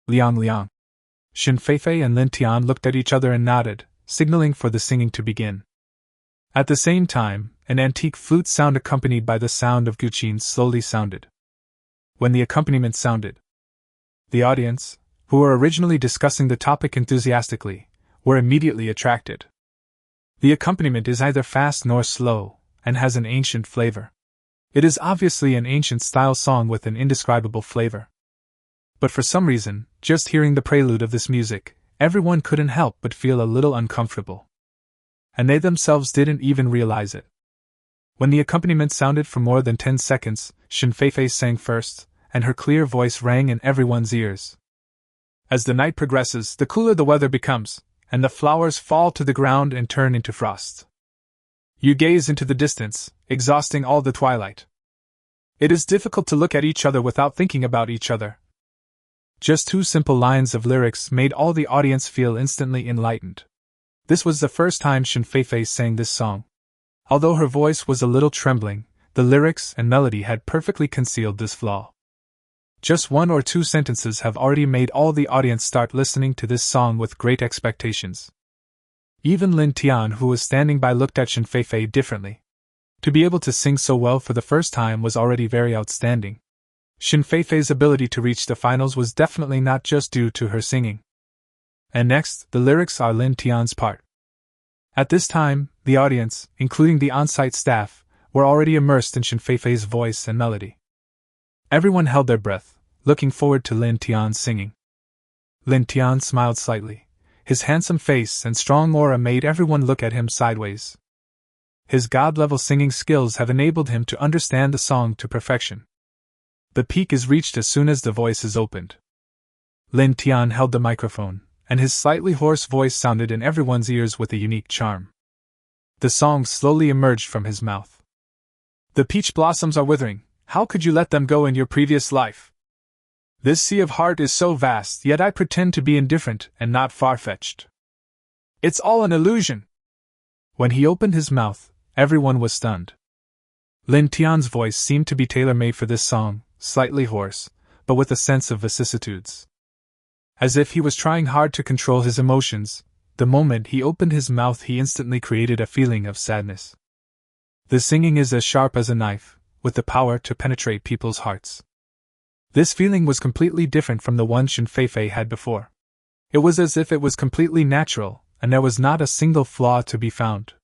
Liang Liang. Shen Feifei and Lin Tian looked at each other and nodded, signaling for the singing to begin. At the same time, an antique flute sound accompanied by the sound of guqin slowly sounded. When the accompaniment sounded, the audience, who were originally discussing the topic enthusiastically, were immediately attracted. The accompaniment is neither fast nor slow, and has an ancient flavor. It is obviously an ancient-style song with an indescribable flavor. But for some reason, just hearing the prelude of this music, everyone couldn't help but feel a little uncomfortable. And they themselves didn't even realize it. When the accompaniment sounded for more than 10 seconds, Shen Feifei sang first, and her clear voice rang in everyone's ears. As the night progresses, the cooler the weather becomes, and the flowers fall to the ground and turn into frost. You gaze into the distance, exhausting all the twilight. It is difficult to look at each other without thinking about each other. Just 2 simple lines of lyrics made all the audience feel instantly enlightened. This was the first time Shen Feifei sang this song. Although her voice was a little trembling, the lyrics and melody had perfectly concealed this flaw. Just 1 or 2 sentences have already made all the audience start listening to this song with great expectations. Even Lin Tian, who was standing by, looked at Shen Feifei differently. To be able to sing so well for the first time was already very outstanding. Shen Feifei's ability to reach the finals was definitely not just due to her singing. And next, the lyrics are Lin Tian's part. At this time, the audience, including the on-site staff, were already immersed in Shen Feifei's voice and melody. Everyone held their breath, looking forward to Lin Tian's singing. Lin Tian smiled slightly. His handsome face and strong aura made everyone look at him sideways. His god-level singing skills have enabled him to understand the song to perfection. The peak is reached as soon as the voice is opened. Lin Tian held the microphone, and his slightly hoarse voice sounded in everyone's ears with a unique charm. The song slowly emerged from his mouth. The peach blossoms are withering. How could you let them go in your previous life? This sea of heart is so vast, yet I pretend to be indifferent and not far-fetched. It's all an illusion. When he opened his mouth, everyone was stunned. Lin Tian's voice seemed to be tailor-made for this song, slightly hoarse, but with a sense of vicissitudes. As if he was trying hard to control his emotions, the moment he opened his mouth he instantly created a feeling of sadness. The singing is as sharp as a knife, with the power to penetrate people's hearts. This feeling was completely different from the one Shen Feifei had before. It was as if it was completely natural, and there was not a single flaw to be found.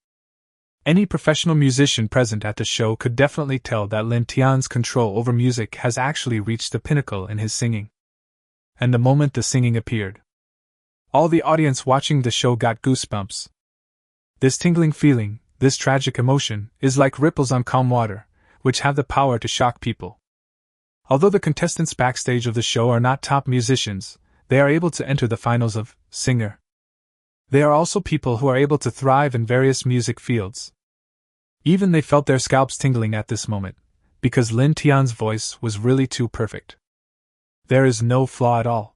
Any professional musician present at the show could definitely tell that Lin Tian's control over music has actually reached the pinnacle in his singing. And the moment the singing appeared, all the audience watching the show got goosebumps. This tingling feeling, this tragic emotion, is like ripples on calm water, which have the power to shock people. Although the contestants backstage of the show are not top musicians, they are able to enter the finals of Singer. They are also people who are able to thrive in various music fields. Even they felt their scalps tingling at this moment, because Lin Tian's voice was really too perfect. There is no flaw at all.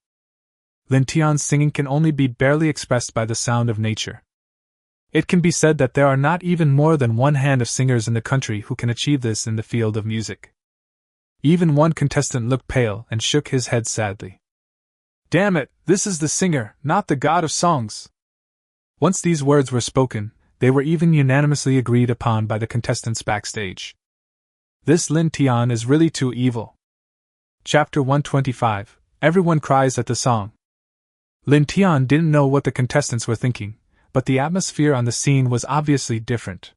Lin Tian's singing can only be barely expressed by the sound of nature. It can be said that there are not even more than one hand of singers in the country who can achieve this in the field of music. Even one contestant looked pale and shook his head sadly. Damn it, this is the singer, not the god of songs. Once these words were spoken, they were even unanimously agreed upon by the contestants backstage. This Lin Tian is really too evil. Chapter 125. Everyone cries at the song. Lin Tian didn't know what the contestants were thinking, but the atmosphere on the scene was obviously different.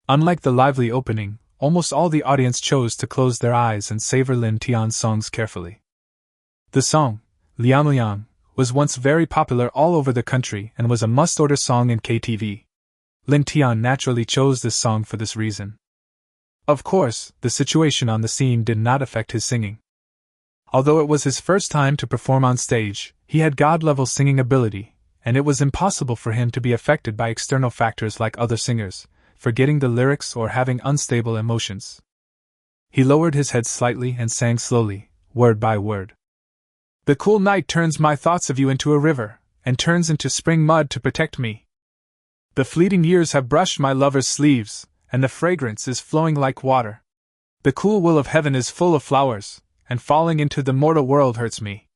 Unlike the lively opening, almost all the audience chose to close their eyes and savor Lin Tian's songs carefully. The song, Liang, was once very popular all over the country and was a must-order song in KTV. Lin Tian naturally chose this song for this reason. Of course, the situation on the scene did not affect his singing. Although it was his first time to perform on stage, he had god-level singing ability, and it was impossible for him to be affected by external factors like other singers, forgetting the lyrics or having unstable emotions. He lowered his head slightly and sang slowly, word by word. The cool night turns my thoughts of you into a river, and turns into spring mud to protect me. The fleeting years have brushed my lover's sleeves, and the fragrance is flowing like water. The cool will of heaven is full of flowers, and falling into the mortal world hurts me.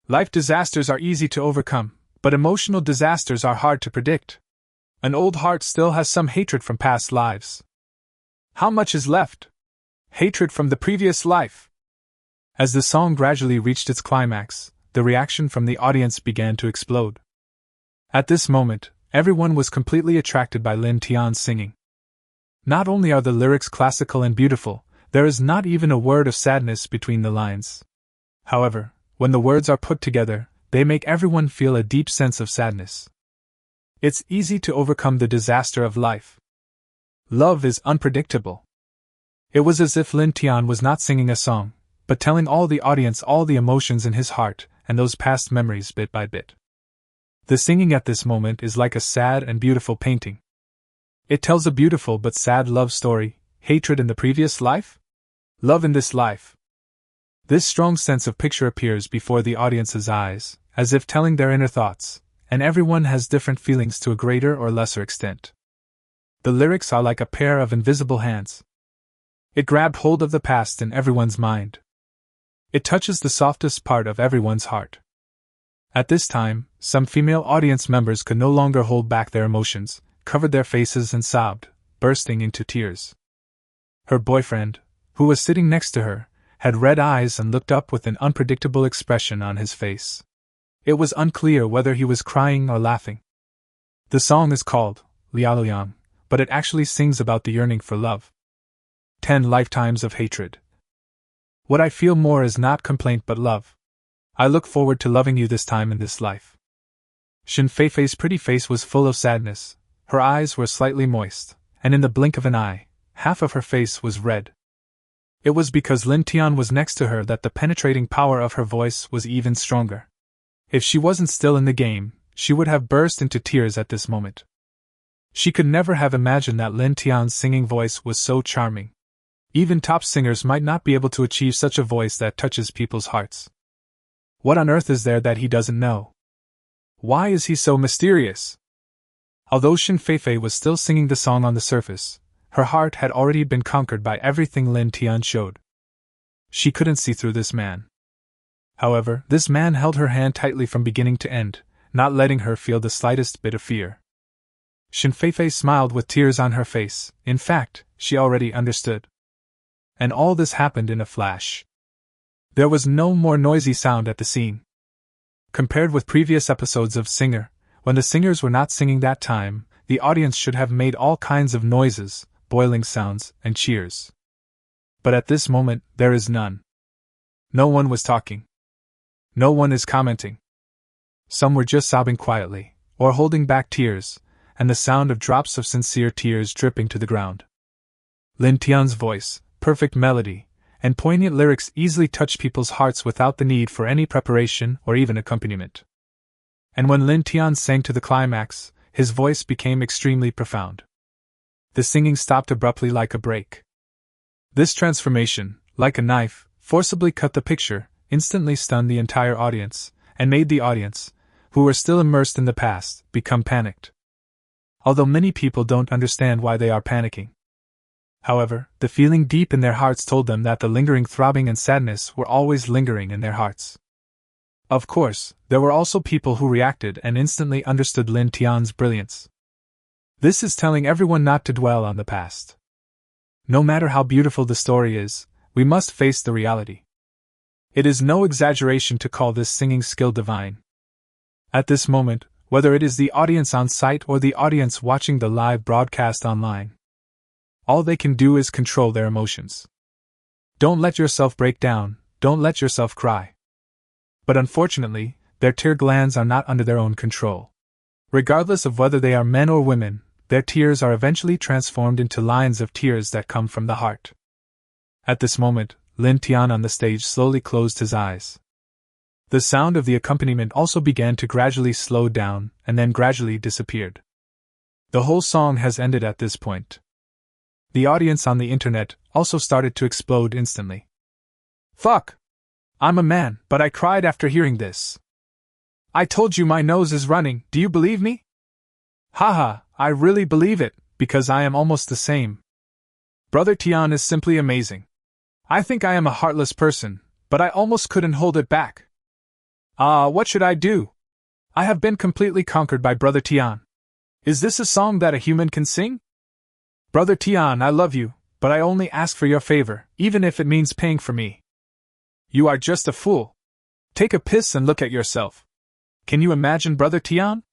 Life disasters are easy to overcome, but emotional disasters are hard to predict. An old heart still has some hatred from past lives. How much is left? Hatred from the previous life. As the song gradually reached its climax, the reaction from the audience began to explode. At this moment, everyone was completely attracted by Lin Tian's singing. Not only are the lyrics classical and beautiful, there is not even a word of sadness between the lines. However, when the words are put together, they make everyone feel a deep sense of sadness. It's easy to overcome the disaster of life. Love is unpredictable. It was as if Lin Tian was not singing a song, but telling all the audience all the emotions in his heart and those past memories bit by bit. The singing at this moment is like a sad and beautiful painting. It tells a beautiful but sad love story, hatred in the previous life, love in this life. This strong sense of picture appears before the audience's eyes, as if telling their inner thoughts, and everyone has different feelings to a greater or lesser extent. The lyrics are like a pair of invisible hands. It grabbed hold of the past in everyone's mind. It touches the softest part of everyone's heart. At this time, some female audience members could no longer hold back their emotions, covered their faces and sobbed, bursting into tears. Her boyfriend, who was sitting next to her, had red eyes and looked up with an unpredictable expression on his face. It was unclear whether he was crying or laughing. The song is called Liang, but it actually sings about the yearning for love. 10 lifetimes of hatred. What I feel more is not complaint but love. I look forward to loving you this time in this life. Shen Feifei's pretty face was full of sadness, her eyes were slightly moist, and in the blink of an eye, half of her face was red. It was because Lin Tian was next to her that the penetrating power of her voice was even stronger. If she wasn't still in the game, she would have burst into tears at this moment. She could never have imagined that Lin Tian's singing voice was so charming. Even top singers might not be able to achieve such a voice that touches people's hearts. What on earth is there that he doesn't know? Why is he so mysterious? Although Shen Feifei was still singing the song on the surface, her heart had already been conquered by everything Lin Tian showed. She couldn't see through this man. However, this man held her hand tightly from beginning to end, not letting her feel the slightest bit of fear. Shen Feifei smiled with tears on her face. In fact, she already understood. And all this happened in a flash. There was no more noisy sound at the scene. Compared with previous episodes of Singer, when the singers were not singing that time, the audience should have made all kinds of noises, boiling sounds, and cheers. But at this moment, there is none. No one was talking. No one is commenting. Some were just sobbing quietly, or holding back tears, and the sound of drops of sincere tears dripping to the ground. Lin Tian's voice, perfect melody, and poignant lyrics easily touch people's hearts without the need for any preparation or even accompaniment. And when Lin Tian sang to the climax, his voice became extremely profound. The singing stopped abruptly like a break. This transformation, like a knife, forcibly cut the picture, instantly stunned the entire audience, and made the audience, who were still immersed in the past, become panicked. Although many people don't understand why they are panicking. However, the feeling deep in their hearts told them that the lingering throbbing and sadness were always lingering in their hearts. Of course, there were also people who reacted and instantly understood Lin Tian's brilliance. This is telling everyone not to dwell on the past. No matter how beautiful the story is, we must face the reality. It is no exaggeration to call this singing skill divine. At this moment, whether it is the audience on site or the audience watching the live broadcast online, all they can do is control their emotions. Don't let yourself break down, don't let yourself cry. But unfortunately, their tear glands are not under their own control. Regardless of whether they are men or women, their tears are eventually transformed into lines of tears that come from the heart. At this moment, Lin Tian on the stage slowly closed his eyes. The sound of the accompaniment also began to gradually slow down and then gradually disappeared. The whole song has ended at this point. The audience on the internet also started to explode instantly. Fuck! I'm a man, but I cried after hearing this. I told you my nose is running, do you believe me? Haha, I really believe it, because I am almost the same. Brother Tian is simply amazing. I think I am a heartless person, but I almost couldn't hold it back. What should I do? I have been completely conquered by Brother Tian. Is this a song that a human can sing? Brother Tian, I love you, but I only ask for your favor, even if it means paying for me. You are just a fool. Take a piss and look at yourself. Can you imagine Brother Tian?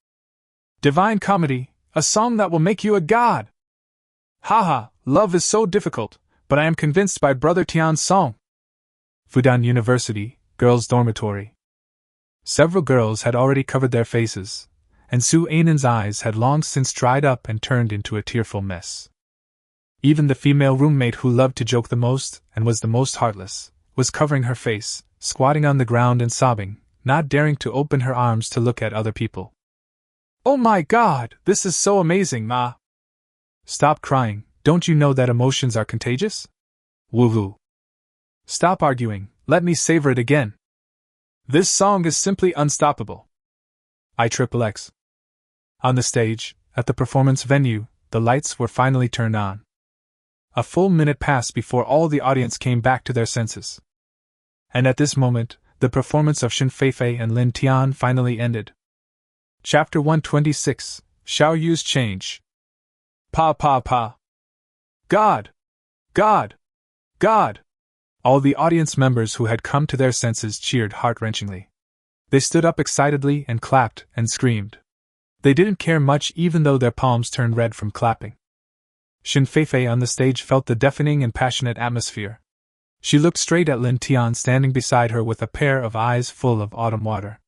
Divine Comedy, a song that will make you a god. Haha, love is so difficult, but I am convinced by Brother Tian's song. Fudan University, Girls' Dormitory. Several girls had already covered their faces, and Su Anan's eyes had long since dried up and turned into a tearful mess. Even the female roommate who loved to joke the most and was the most heartless was covering her face, squatting on the ground and sobbing, not daring to open her arms to look at other people. Oh my god, this is so amazing, Ma! Stop crying, don't you know that emotions are contagious? Woohoo! Stop arguing, let me savor it again. This song is simply unstoppable. IXXX. On the stage, at the performance venue, the lights were finally turned on. A full minute passed before all the audience came back to their senses. And at this moment, the performance of Shen Feifei and Lin Tian finally ended. Chapter 126, Xiao Yu's Change. Pa pa pa. God! God! God! All the audience members who had come to their senses cheered heart-wrenchingly. They stood up excitedly and clapped and screamed. They didn't care much even though their palms turned red from clapping. Shen Feifei on the stage felt the deafening and passionate atmosphere. She looked straight at Lin Tian standing beside her with a pair of eyes full of autumn water.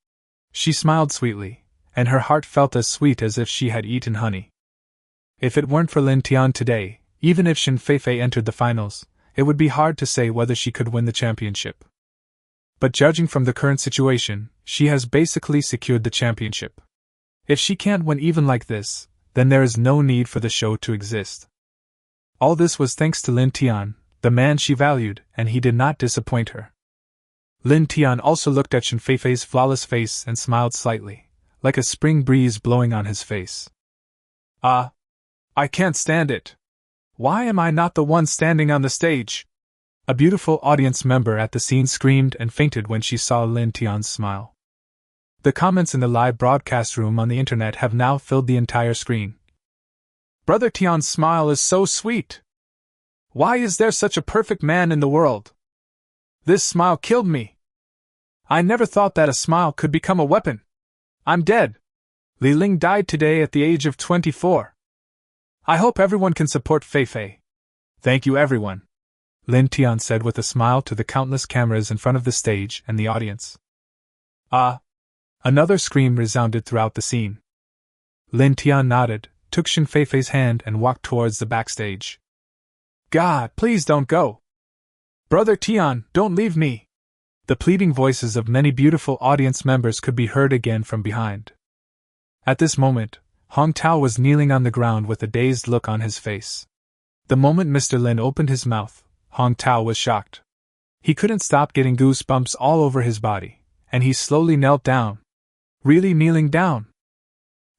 She smiled sweetly, and her heart felt as sweet as if she had eaten honey. If it weren't for Lin Tian today, even if Shen Feifei entered the finals, it would be hard to say whether she could win the championship. But judging from the current situation, she has basically secured the championship. If she can't win even like this, then there is no need for the show to exist. All this was thanks to Lin Tian, the man she valued, and he did not disappoint her. Lin Tian also looked at Shen Feifei's flawless face and smiled slightly, like a spring breeze blowing on his face. I can't stand it. Why am I not the one standing on the stage? A beautiful audience member at the scene screamed and fainted when she saw Lin Tian's smile. The comments in the live broadcast room on the internet have now filled the entire screen. Brother Tian's smile is so sweet. Why is there such a perfect man in the world? This smile killed me. I never thought that a smile could become a weapon. I'm dead. Li Ling died today at the age of 24. I hope everyone can support Fei Fei. Thank you, everyone, Lin Tian said with a smile to the countless cameras in front of the stage and the audience. Ah! Another scream resounded throughout the scene. Lin Tian nodded, took Shin Fei Fei's hand and walked towards the backstage. God, please don't go. Brother Tian, don't leave me. The pleading voices of many beautiful audience members could be heard again from behind. At this moment, Hong Tao was kneeling on the ground with a dazed look on his face. The moment Mr. Lin opened his mouth, Hong Tao was shocked. He couldn't stop getting goosebumps all over his body, and he slowly knelt down. Really kneeling down?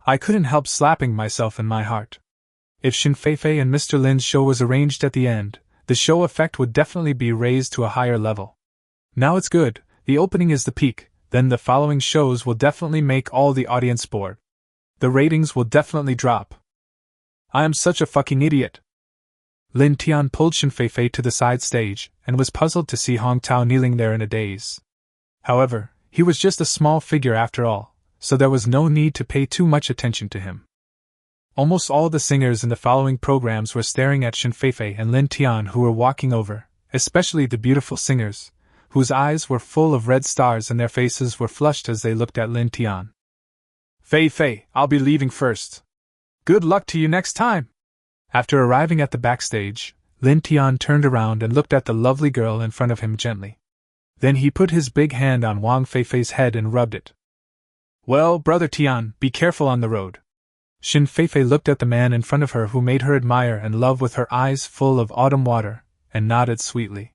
I couldn't help slapping myself in my heart. If Shin Fei Fei and Mr. Lin's show was arranged at the end, the show effect would definitely be raised to a higher level. Now it's good, the opening is the peak, then the following shows will definitely make all the audience bored. The ratings will definitely drop. I am such a fucking idiot. Lin Tian pulled Shin Fei Fei to the side stage, and was puzzled to see Hong Tao kneeling there in a daze. However, he was just a small figure after all, so there was no need to pay too much attention to him. Almost all the singers in the following programs were staring at Shin Fei Fei and Lin Tian, who were walking over, especially the beautiful singers, whose eyes were full of red stars and their faces were flushed as they looked at Lin Tian. Fei Fei, I'll be leaving first. Good luck to you next time. After arriving at the backstage, Lin Tian turned around and looked at the lovely girl in front of him gently. Then he put his big hand on Wang Fei Fei's head and rubbed it. Well, Brother Tian, be careful on the road. Shin Fei Fei looked at the man in front of her who made her admire and love with her eyes full of autumn water, and nodded sweetly.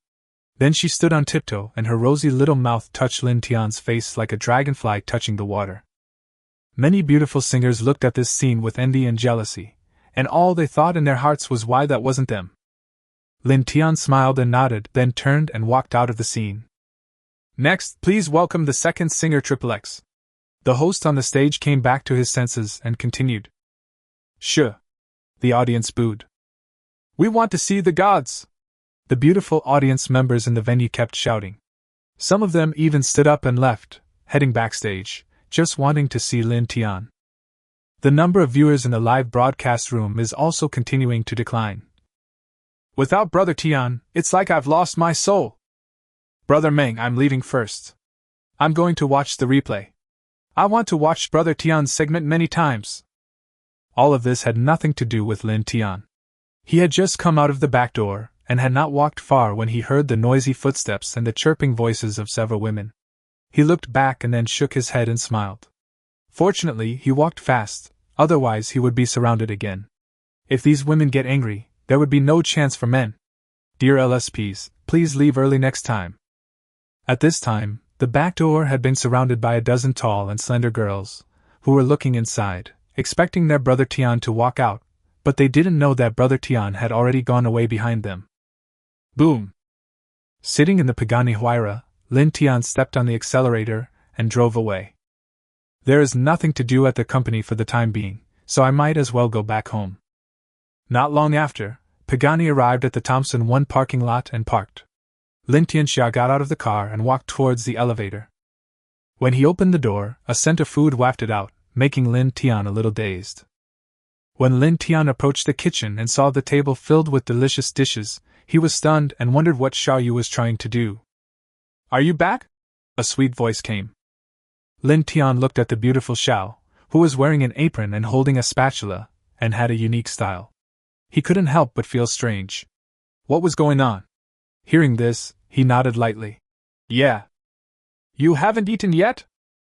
Then she stood on tiptoe and her rosy little mouth touched Lin Tian's face like a dragonfly touching the water. Many beautiful singers looked at this scene with envy and jealousy, and all they thought in their hearts was why that wasn't them. Lin Tian smiled and nodded, then turned and walked out of the scene. Next, please welcome the second singer XXX. The host on the stage came back to his senses and continued. Sure. The audience booed. We want to see the gods. The beautiful audience members in the venue kept shouting. Some of them even stood up and left, heading backstage, just wanting to see Lin Tian. The number of viewers in the live broadcast room is also continuing to decline. Without Brother Tian, it's like I've lost my soul. Brother Meng, I'm leaving first. I'm going to watch the replay. I want to watch Brother Tian's segment many times. All of this had nothing to do with Lin Tian. He had just come out of the back door, and had not walked far when he heard the noisy footsteps and the chirping voices of several women. He looked back and then shook his head and smiled. Fortunately, he walked fast, otherwise he would be surrounded again. If these women get angry, there would be no chance for men. Dear LSPs, please leave early next time. At this time, the back door had been surrounded by a dozen tall and slender girls, who were looking inside, expecting their Brother Tian to walk out, but they didn't know that Brother Tian had already gone away behind them. Boom! Sitting in the Pagani Huayra, Lin Tian stepped on the accelerator and drove away. There is nothing to do at the company for the time being, so I might as well go back home. Not long after, Pagani arrived at the Thompson 1 parking lot and parked. Lin Tianxia got out of the car and walked towards the elevator. When he opened the door, a scent of food wafted out, making Lin Tian a little dazed. When Lin Tian approached the kitchen and saw the table filled with delicious dishes, he was stunned and wondered what Xiao Yu was trying to do. Are you back? A sweet voice came. Lin Tian looked at the beautiful Xiao, who was wearing an apron and holding a spatula, and had a unique style. He couldn't help but feel strange. What was going on? Hearing this, he nodded lightly. Yeah. You haven't eaten yet?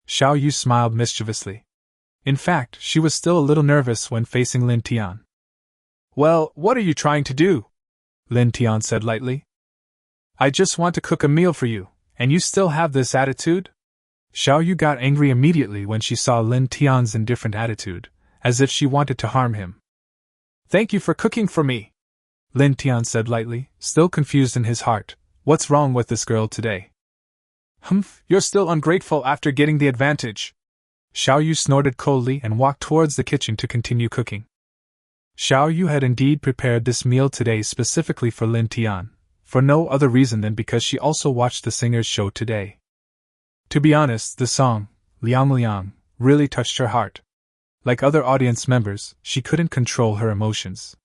Xiao Yu smiled mischievously. In fact, she was still a little nervous when facing Lin Tian. Well, what are you trying to do? Lin Tian said lightly. I just want to cook a meal for you, and you still have this attitude? Xiao Yu got angry immediately when she saw Lin Tian's indifferent attitude, as if she wanted to harm him. Thank you for cooking for me, Lin Tian said lightly, still confused in his heart. What's wrong with this girl today? Humph, you're still ungrateful after getting the advantage. Xiao Yu snorted coldly and walked towards the kitchen to continue cooking. Xiao Yu had indeed prepared this meal today specifically for Lin Tian, for no other reason than because she also watched the singer's show today. To be honest, the song, Liang Liang, really touched her heart. Like other audience members, she couldn't control her emotions.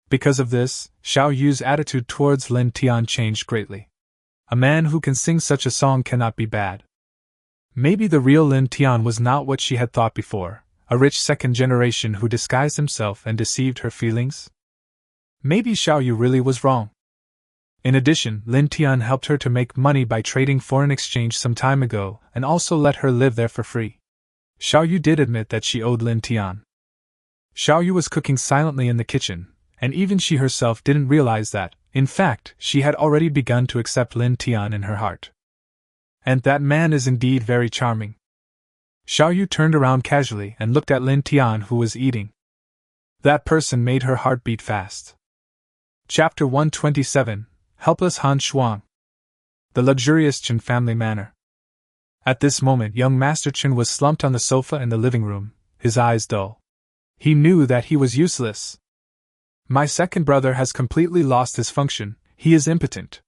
Because of this, Xiao Yu's attitude towards Lin Tian changed greatly. A man who can sing such a song cannot be bad. Maybe the real Lin Tian was not what she had thought before, a rich second generation who disguised himself and deceived her feelings? Maybe Xiao Yu really was wrong. In addition, Lin Tian helped her to make money by trading foreign exchange some time ago and also let her live there for free. Xiao Yu did admit that she owed Lin Tian. Xiao Yu was cooking silently in the kitchen, and even she herself didn't realize that, in fact, she had already begun to accept Lin Tian in her heart. And that man is indeed very charming. Xiao Yu turned around casually and looked at Lin Tian, who was eating. That person made her heart beat fast. Chapter 127, Helpless Han Shuang. The luxurious Chen family manor. At this moment, young Master Chen was slumped on the sofa in the living room, his eyes dull. He knew that he was useless. My second brother has completely lost his function, he is impotent.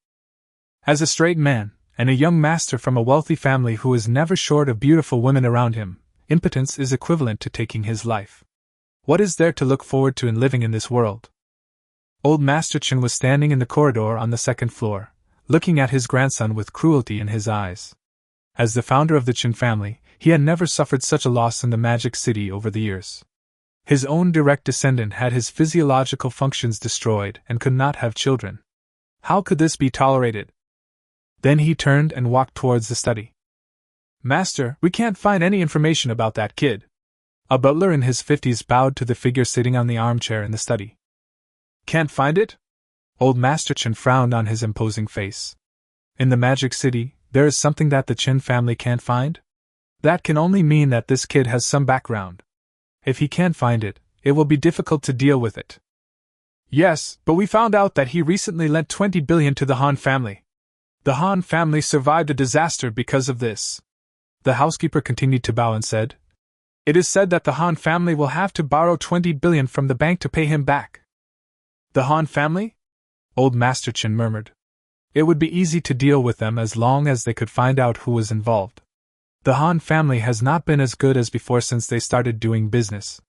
As a straight man, and a young master from a wealthy family who is never short of beautiful women around him, impotence is equivalent to taking his life. What is there to look forward to in living in this world? Old Master Chen was standing in the corridor on the second floor, looking at his grandson with cruelty in his eyes. As the founder of the Chen family, he had never suffered such a loss in the Magic City over the years. His own direct descendant had his physiological functions destroyed and could not have children. How could this be tolerated? Then he turned and walked towards the study. Master, we can't find any information about that kid. A butler in his 50s bowed to the figure sitting on the armchair in the study. Can't find it? Old Master Chen frowned on his imposing face. In the Magic City, there is something that the Chen family can't find? That can only mean that this kid has some background. If he can't find it, it will be difficult to deal with it. Yes, but we found out that he recently lent 20 billion to the Han family. The Han family survived a disaster because of this. The housekeeper continued to bow and said, It is said that the Han family will have to borrow 20 billion from the bank to pay him back. The Han family? Old Master Chen murmured. It would be easy to deal with them as long as they could find out who was involved. The Han family has not been as good as before since they started doing business.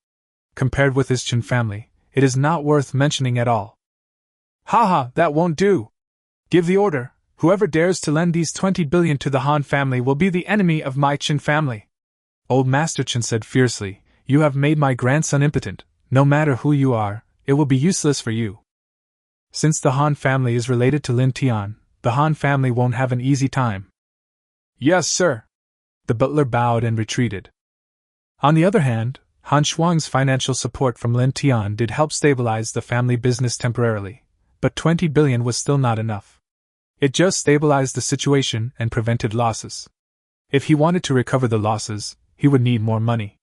Compared with his Chen family, it is not worth mentioning at all. Haha, that won't do. Give the order. Whoever dares to lend these 20 billion to the Han family will be the enemy of my Chen family. Old Master Chen said fiercely, You have made my grandson impotent. No matter who you are, it will be useless for you. Since the Han family is related to Lin Tian, the Han family won't have an easy time. Yes, sir. The butler bowed and retreated. On the other hand, Han Shuang's financial support from Lin Tian did help stabilize the family business temporarily, but 20 billion was still not enough. It just stabilized the situation and prevented losses. If he wanted to recover the losses, he would need more money.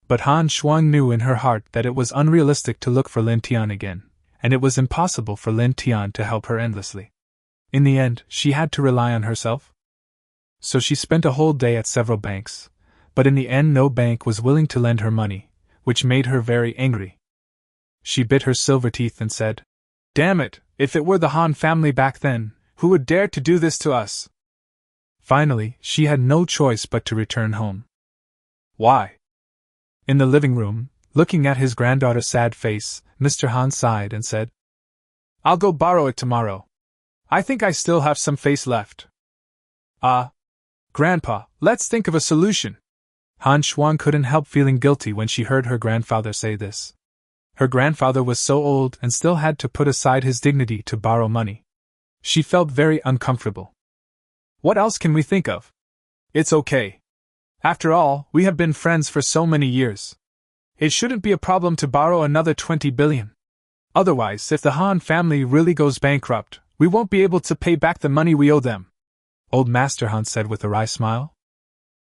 But Han Shuang knew in her heart that it was unrealistic to look for Lin Tian again, and it was impossible for Lin Tian to help her endlessly. In the end, she had to rely on herself. So she spent a whole day at several banks, but in the end no bank was willing to lend her money, which made her very angry. She bit her silver teeth and said, Damn it, if it were the Han family back then, who would dare to do this to us? Finally, she had no choice but to return home. Why? In the living room, looking at his granddaughter's sad face, Mr. Han sighed and said, I'll go borrow it tomorrow. I think I still have some face left. Grandpa, let's think of a solution. Han Shuang couldn't help feeling guilty when she heard her grandfather say this. Her grandfather was so old and still had to put aside his dignity to borrow money. She felt very uncomfortable. What else can we think of? It's okay. After all, we have been friends for so many years. It shouldn't be a problem to borrow another 20 billion. Otherwise, if the Han family really goes bankrupt, we won't be able to pay back the money we owe them. Old Master Han said with a wry smile.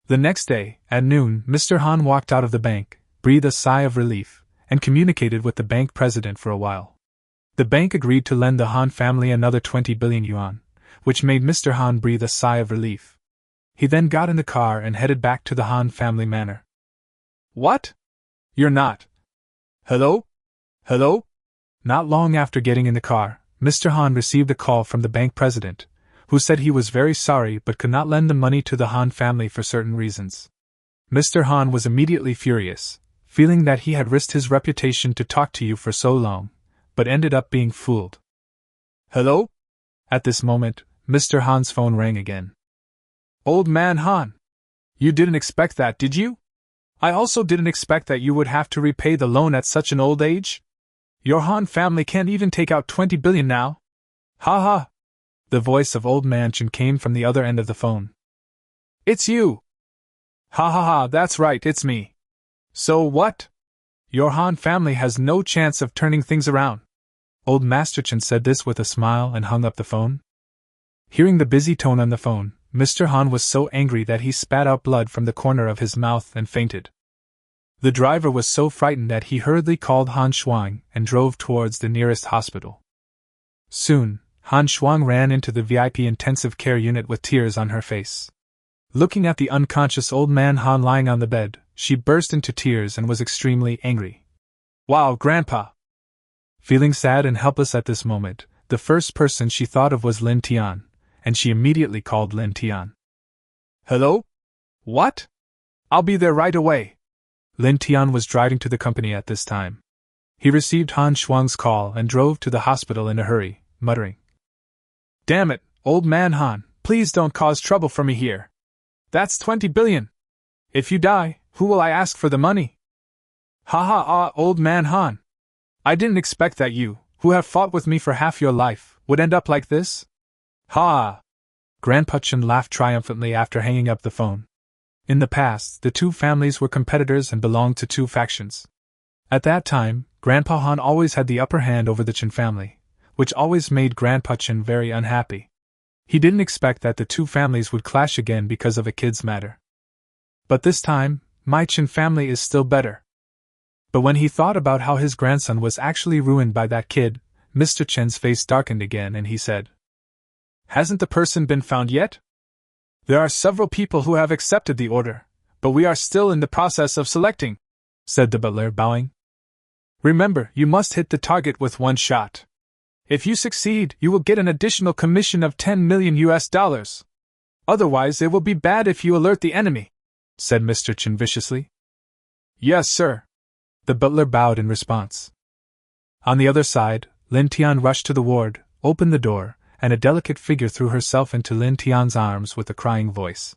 The next day, at noon, Mr. Han walked out of the bank, breathed a sigh of relief, and communicated with the bank president for a while. The bank agreed to lend the Han family another 20 billion yuan, which made Mr. Han breathe a sigh of relief. He then got in the car and headed back to the Han family manor. What? You're not. Hello? Hello? Not long after getting in the car, Mr. Han received a call from the bank president, who said he was very sorry but could not lend the money to the Han family for certain reasons. Mr. Han was immediately furious, feeling that he had risked his reputation to talk to you for so long, but ended up being fooled. Hello? At this moment, Mr. Han's phone rang again. Old man Han. You didn't expect that, did you? I also didn't expect that you would have to repay the loan at such an old age. Your Han family can't even take out 20 billion now. Ha ha. The voice of Old Man Chen came from the other end of the phone. It's you. Ha ha ha, that's right, it's me. So what? Your Han family has no chance of turning things around. Old Master Chen said this with a smile and hung up the phone. Hearing the busy tone on the phone, Mr. Han was so angry that he spat out blood from the corner of his mouth and fainted. The driver was so frightened that he hurriedly called Han Shuang and drove towards the nearest hospital. Soon, Han Shuang ran into the VIP intensive care unit with tears on her face. Looking at the unconscious old man Han lying on the bed, she burst into tears and was extremely angry. Wow, Grandpa! Feeling sad and helpless at this moment, the first person she thought of was Lin Tian, and she immediately called Lin Tian. Hello? What? I'll be there right away. Lin Tian was driving to the company at this time. He received Han Shuang's call and drove to the hospital in a hurry, muttering, Damn it, old man Han, please don't cause trouble for me here. That's 20 billion. If you die, who will I ask for the money? Ha ha ah, old man Han. I didn't expect that you, who have fought with me for half your life, would end up like this. Ha! Grandpa Chen laughed triumphantly after hanging up the phone. In the past, the two families were competitors and belonged to two factions. At that time, Grandpa Han always had the upper hand over the Chen family, which always made Grandpa Chen very unhappy. He didn't expect that the two families would clash again because of a kid's matter. But this time, my Chen family is still better. But when he thought about how his grandson was actually ruined by that kid, Mr. Chen's face darkened again and he said, Hasn't the person been found yet? There are several people who have accepted the order, but we are still in the process of selecting, said the butler, bowing. Remember, you must hit the target with one shot. If you succeed, you will get an additional commission of 10 million US dollars. Otherwise, it will be bad if you alert the enemy, said Mr. Chen viciously. Yes, sir. The butler bowed in response. On the other side, Lin Tian rushed to the ward, opened the door, and a delicate figure threw herself into Lin Tian's arms with a crying voice.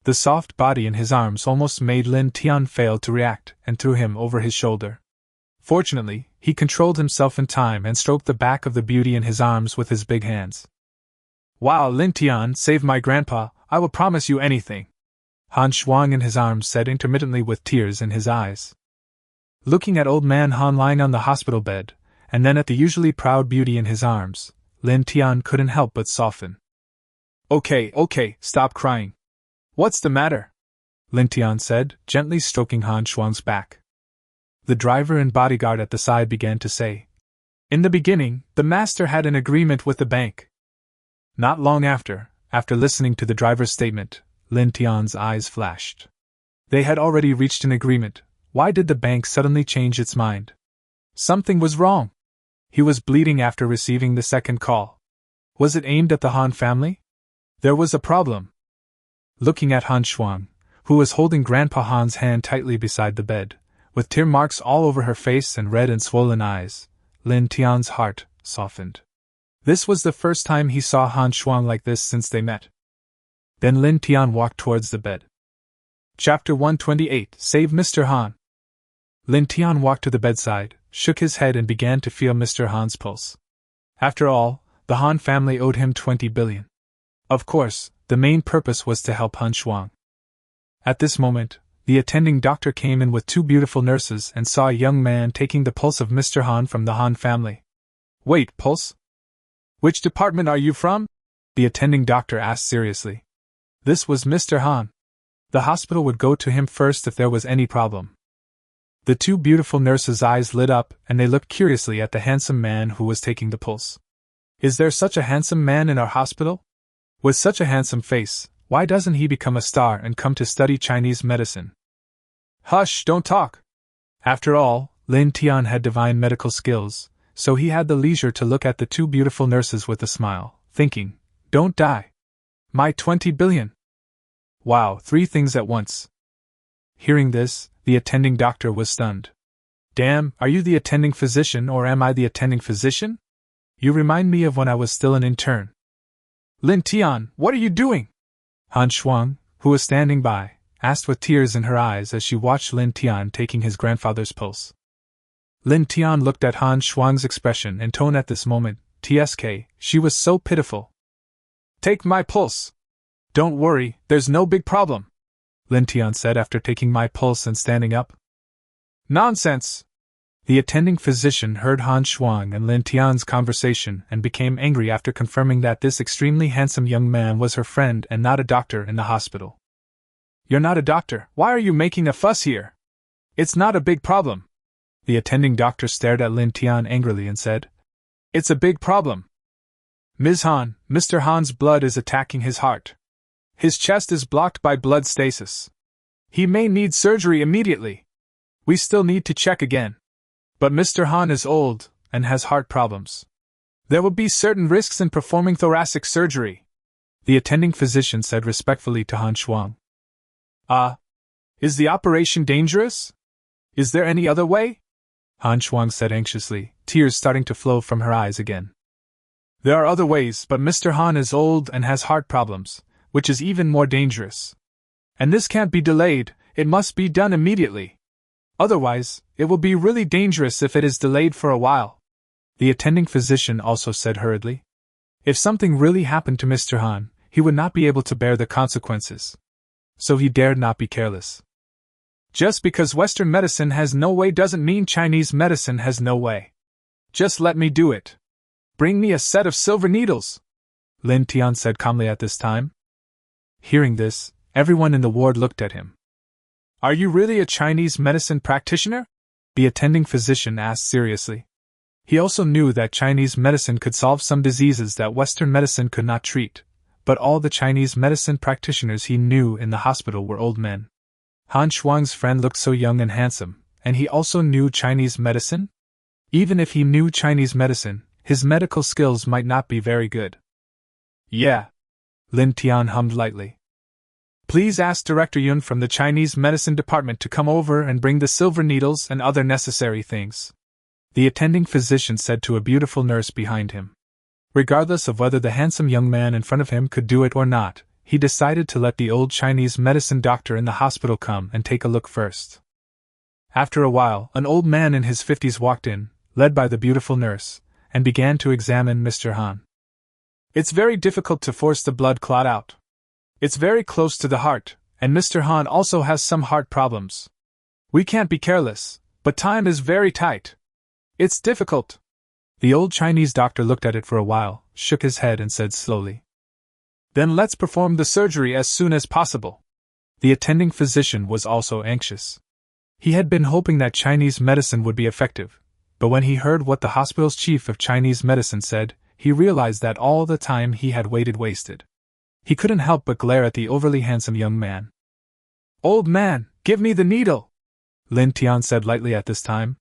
The soft body in his arms almost made Lin Tian fail to react and threw him over his shoulder. Fortunately, he controlled himself in time and stroked the back of the beauty in his arms with his big hands. Wow, Lin Tian, save my grandpa, I will promise you anything, Han Shuang in his arms said intermittently with tears in his eyes. Looking at old man Han lying on the hospital bed, and then at the usually proud beauty in his arms, Lin Tian couldn't help but soften. Okay, stop crying. What's the matter? Lin Tian said, gently stroking Han Shuang's back. The driver and bodyguard at the side began to say, In the beginning, the master had an agreement with the bank. Not long after listening to the driver's statement, Lin Tian's eyes flashed. They had already reached an agreement. Why did the bank suddenly change its mind? Something was wrong. He was bleeding after receiving the second call. Was it aimed at the Han family? There was a problem. Looking at Han Shuang, who was holding Grandpa Han's hand tightly beside the bed, with tear marks all over her face and red and swollen eyes, Lin Tian's heart softened. This was the first time he saw Han Shuang like this since they met. Then Lin Tian walked towards the bed. Chapter 128, Save Mr. Han. Lin Tian walked to the bedside, shook his head and began to feel Mr. Han's pulse. After all, the Han family owed him 20 billion. Of course, the main purpose was to help Han Shuang. At this moment, the attending doctor came in with two beautiful nurses and saw a young man taking the pulse of Mr. Han from the Han family. Wait, pulse? Which department are you from? The attending doctor asked seriously. This was Mr. Han. The hospital would go to him first if there was any problem. The two beautiful nurses' eyes lit up and they looked curiously at the handsome man who was taking the pulse. Is there such a handsome man in our hospital? With such a handsome face, why doesn't he become a star and come to study Chinese medicine? Hush, don't talk! After all, Lin Tian had divine medical skills, so he had the leisure to look at the two beautiful nurses with a smile, thinking, Don't die. My 20 billion. Wow, 3 things at once. Hearing this, the attending doctor was stunned. Damn, are you the attending physician or am I the attending physician? You remind me of when I was still an intern. Lin Tian, what are you doing? Han Shuang, who was standing by, asked with tears in her eyes as she watched Lin Tian taking his grandfather's pulse. Lin Tian looked at Han Shuang's expression and tone at this moment. TSK, she was so pitiful. Take my pulse. Don't worry, there's no big problem, Lin Tian said after taking my pulse and standing up. Nonsense! The attending physician heard Han Shuang and Lin Tian's conversation and became angry after confirming that this extremely handsome young man was her friend and not a doctor in the hospital. You're not a doctor, why are you making a fuss here? It's not a big problem. The attending doctor stared at Lin Tian angrily and said, It's a big problem. Ms. Han, Mr. Han's blood is attacking his heart. His chest is blocked by blood stasis. He may need surgery immediately. We still need to check again. But Mr. Han is old and has heart problems. There will be certain risks in performing thoracic surgery, the attending physician said respectfully to Han Shuang. Is the operation dangerous? Is there any other way? Han Shuang said anxiously, tears starting to flow from her eyes again. There are other ways, but Mr. Han is old and has heart problems, which is even more dangerous. And this can't be delayed, it must be done immediately. Otherwise, it will be really dangerous if it is delayed for a while, the attending physician also said hurriedly. If something really happened to Mr. Han, he would not be able to bear the consequences. So he dared not be careless. Just because Western medicine has no way doesn't mean Chinese medicine has no way. Just let me do it. Bring me a set of silver needles, Lin Tian said calmly at this time. Hearing this, everyone in the ward looked at him. Are you really a Chinese medicine practitioner? The attending physician asked seriously. He also knew that Chinese medicine could solve some diseases that Western medicine could not treat, but all the Chinese medicine practitioners he knew in the hospital were old men. Han Shuang's friend looked so young and handsome, and he also knew Chinese medicine? Even if he knew Chinese medicine, his medical skills might not be very good. Yeah, Lin Tian hummed lightly. Please ask Director Yun from the Chinese medicine department to come over and bring the silver needles and other necessary things, the attending physician said to a beautiful nurse behind him. Regardless of whether the handsome young man in front of him could do it or not, he decided to let the old Chinese medicine doctor in the hospital come and take a look first. After a while, an old man in his 50s walked in, led by the beautiful nurse, and began to examine Mr. Han. It's very difficult to force the blood clot out. It's very close to the heart, and Mr. Han also has some heart problems. We can't be careless, but time is very tight. It's difficult. The old Chinese doctor looked at it for a while, shook his head and said slowly, Then let's perform the surgery as soon as possible. The attending physician was also anxious. He had been hoping that Chinese medicine would be effective, but when he heard what the hospital's chief of Chinese medicine said, he realized that all the time he had waited wasted. He couldn't help but glare at the overly handsome young man. Old man, give me the needle, Lin Tian said lightly at this time.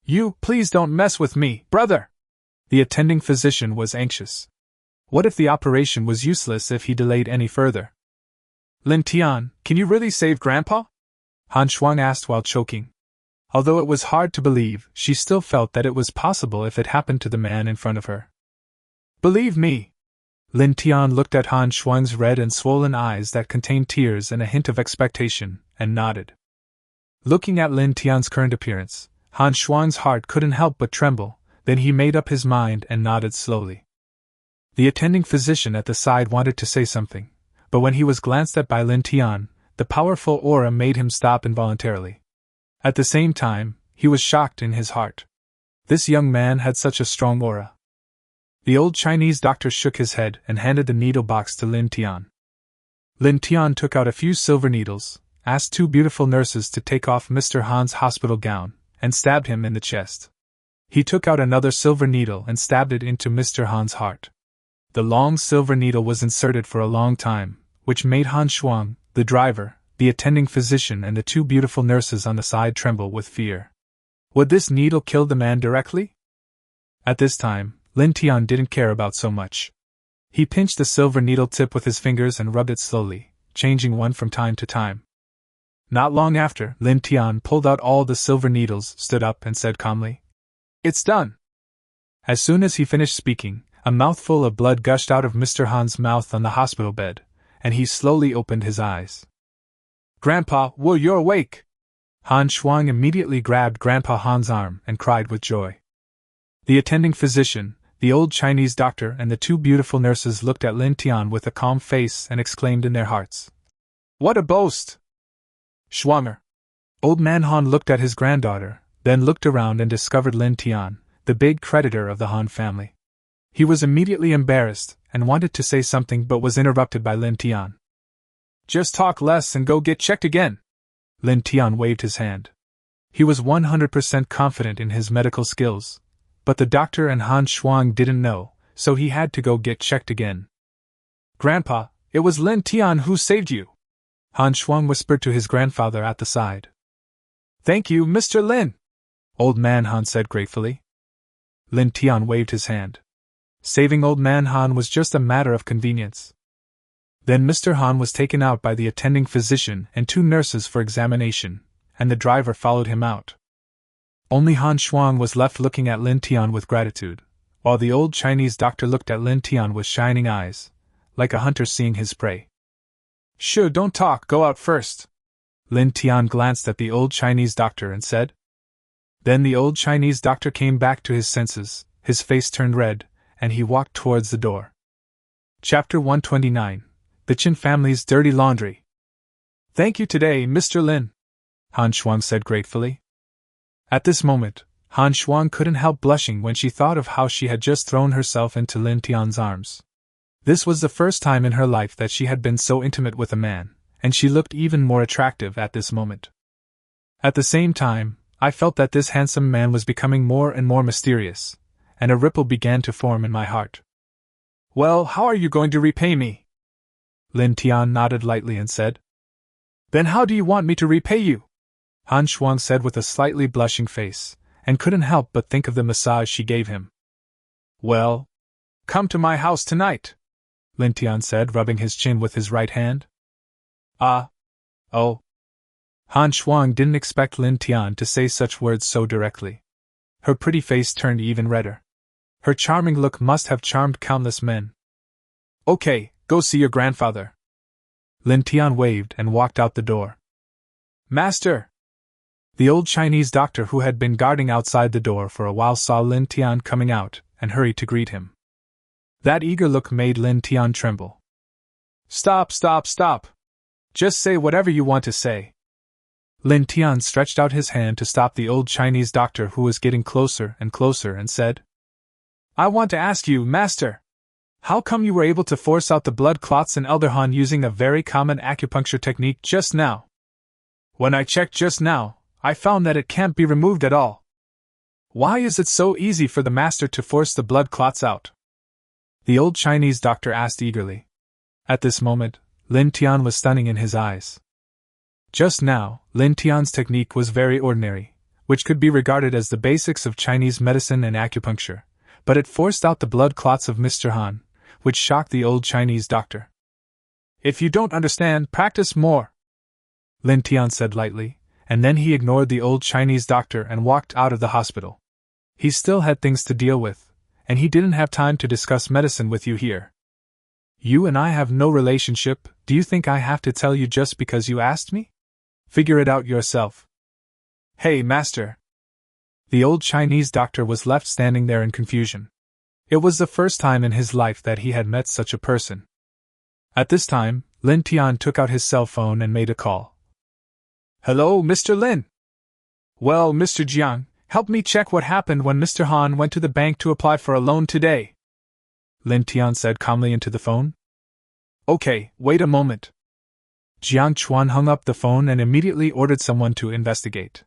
You, please don't mess with me, brother. The attending physician was anxious. What if the operation was useless if he delayed any further? Lin Tian, can you really save Grandpa? Han Shuang asked while choking. Although it was hard to believe, she still felt that it was possible if it happened to the man in front of her. Believe me. Lin Tian looked at Han Shuang's red and swollen eyes that contained tears and a hint of expectation, and nodded. Looking at Lin Tian's current appearance, Han Shuang's heart couldn't help but tremble, then he made up his mind and nodded slowly. The attending physician at the side wanted to say something, but when he was glanced at by Lin Tian, the powerful aura made him stop involuntarily. At the same time, he was shocked in his heart. This young man had such a strong aura. The old Chinese doctor shook his head and handed the needle box to Lin Tian. Lin Tian took out a few silver needles, asked 2 beautiful nurses to take off Mr. Han's hospital gown, and stabbed him in the chest. He took out another silver needle and stabbed it into Mr. Han's heart. The long silver needle was inserted for a long time, which made Han Shuang, the driver, the attending physician and the 2 beautiful nurses on the side tremble with fear. Would this needle kill the man directly? At this time, Lin Tian didn't care about so much. He pinched the silver needle tip with his fingers and rubbed it slowly, changing one from time to time. Not long after, Lin Tian pulled out all the silver needles, stood up, and said calmly, "It's done." As soon as he finished speaking, a mouthful of blood gushed out of Mr. Han's mouth on the hospital bed, and he slowly opened his eyes. "Grandpa, you're awake!" Han Shuang immediately grabbed Grandpa Han's arm and cried with joy. The attending physician, the old Chinese doctor, and the two beautiful nurses looked at Lin Tian with a calm face and exclaimed in their hearts, "What a boast!" Schwanger. Old man Han looked at his granddaughter, then looked around and discovered Lin Tian, the big creditor of the Han family. He was immediately embarrassed and wanted to say something but was interrupted by Lin Tian. "Just talk less and go get checked again." Lin Tian waved his hand. He was 100% confident in his medical skills, but the doctor and Han Shuang didn't know, so he had to go get checked again. "Grandpa, it was Lin Tian who saved you," Han Shuang whispered to his grandfather at the side. "Thank you, Mr. Lin," Old Man Han said gratefully. Lin Tian waved his hand. Saving Old Man Han was just a matter of convenience. Then Mr. Han was taken out by the attending physician and two nurses for examination, and the driver followed him out. Only Han Shuang was left looking at Lin Tian with gratitude, while the old Chinese doctor looked at Lin Tian with shining eyes, like a hunter seeing his prey. "Sure, don't talk, go out first." Lin Tian glanced at the old Chinese doctor and said. Then the old Chinese doctor came back to his senses, his face turned red, and he walked towards the door. Chapter 129. The Qin Family's Dirty Laundry. "Thank you today, Mr. Lin," Han Shuang said gratefully. At this moment, Han Shuang couldn't help blushing when she thought of how she had just thrown herself into Lin Tian's arms. This was the first time in her life that she had been so intimate with a man, and she looked even more attractive at this moment. At the same time, I felt that this handsome man was becoming more and more mysterious, and a ripple began to form in my heart. "Well, how are you going to repay me?" Lin Tian nodded lightly and said. "Then how do you want me to repay you?" Han Shuang said with a slightly blushing face, and couldn't help but think of the massage she gave him. "Well, come to my house tonight," Lin Tian said, rubbing his chin with his right hand. Oh. Han Shuang didn't expect Lin Tian to say such words so directly. Her pretty face turned even redder. Her charming look must have charmed countless men. "Okay, go see your grandfather." Lin Tian waved and walked out the door. "Master!" The old Chinese doctor who had been guarding outside the door for a while saw Lin Tian coming out and hurried to greet him. That eager look made Lin Tian tremble. Stop! Just say whatever you want to say." Lin Tian stretched out his hand to stop the old Chinese doctor who was getting closer and closer and said, "I want to ask you, Master, how come you were able to force out the blood clots in Elder Han using a very common acupuncture technique just now? When I checked just now, I found that it can't be removed at all. Why is it so easy for the master to force the blood clots out?" The old Chinese doctor asked eagerly. At this moment, Lin Tian was stunning in his eyes. Just now, Lin Tian's technique was very ordinary, which could be regarded as the basics of Chinese medicine and acupuncture, but it forced out the blood clots of Mr. Han, which shocked the old Chinese doctor. "If you don't understand, practice more," Lin Tian said lightly, and then he ignored the old Chinese doctor and walked out of the hospital. He still had things to deal with, and he didn't have time to discuss medicine with you here. "You and I have no relationship, do you think I have to tell you just because you asked me? Figure it out yourself." "Hey, Master!" The old Chinese doctor was left standing there in confusion. It was the first time in his life that he had met such a person. At this time, Lin Tian took out his cell phone and made a call. "Hello, Mr. Lin. Well, Mr. Jiang, help me check what happened when Mr. Han went to the bank to apply for a loan today," Lin Tian said calmly into the phone. "Okay, wait a moment." Jiang Chuan hung up the phone and immediately ordered someone to investigate.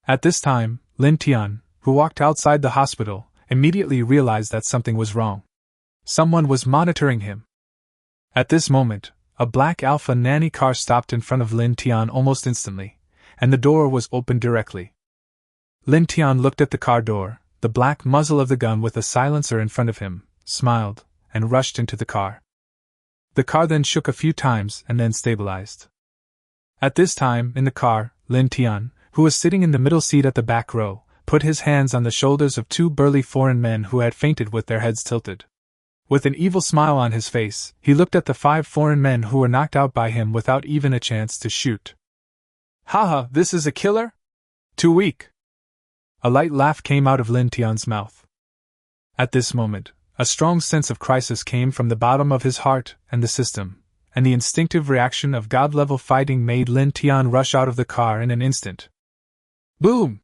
At this time, Lin Tian, who walked outside the hospital, immediately realized that something was wrong. Someone was monitoring him. At this moment, a black Alpha nanny car stopped in front of Lin Tian almost instantly, and the door was opened directly. Lin Tian looked at the car door, the black muzzle of the gun with a silencer in front of him, smiled, and rushed into the car. The car then shook a few times and then stabilized. At this time, in the car, Lin Tian, who was sitting in the middle seat at the back row, put his hands on the shoulders of two burly foreign men who had fainted with their heads tilted. With an evil smile on his face, he looked at the 5 foreign men who were knocked out by him without even a chance to shoot. Haha, this is a killer? Too weak. A light laugh came out of Lin Tian's mouth. At this moment, a strong sense of crisis came from the bottom of his heart and the system, and the instinctive reaction of god-level fighting made Lin Tian rush out of the car in an instant. Boom!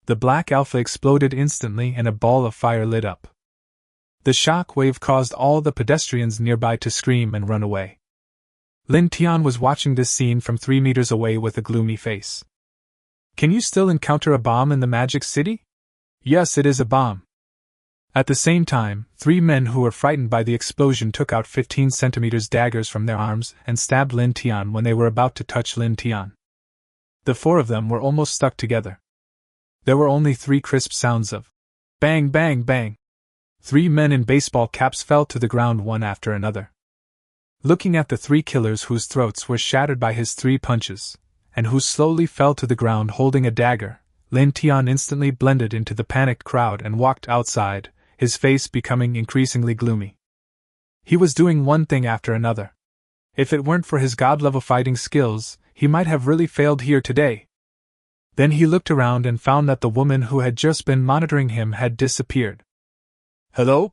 The black alpha exploded instantly and a ball of fire lit up. The shock wave caused all the pedestrians nearby to scream and run away. Lin Tian was watching this scene from 3 meters away with a gloomy face. Can you still encounter a bomb in the Magic City? Yes, it is a bomb. At the same time, 3 men who were frightened by the explosion took out 15 centimeters daggers from their arms and stabbed Lin Tian when they were about to touch Lin Tian. The 4 of them were almost stuck together. There were only 3 crisp sounds of bang, bang, bang. 3 men in baseball caps fell to the ground one after another. Looking at the 3 killers whose throats were shattered by his 3 punches, and who slowly fell to the ground holding a dagger, Lin Tian instantly blended into the panicked crowd and walked outside, his face becoming increasingly gloomy. He was doing one thing after another. If it weren't for his god-level fighting skills, he might have really failed here today. Then he looked around and found that the woman who had just been monitoring him had disappeared. Hello?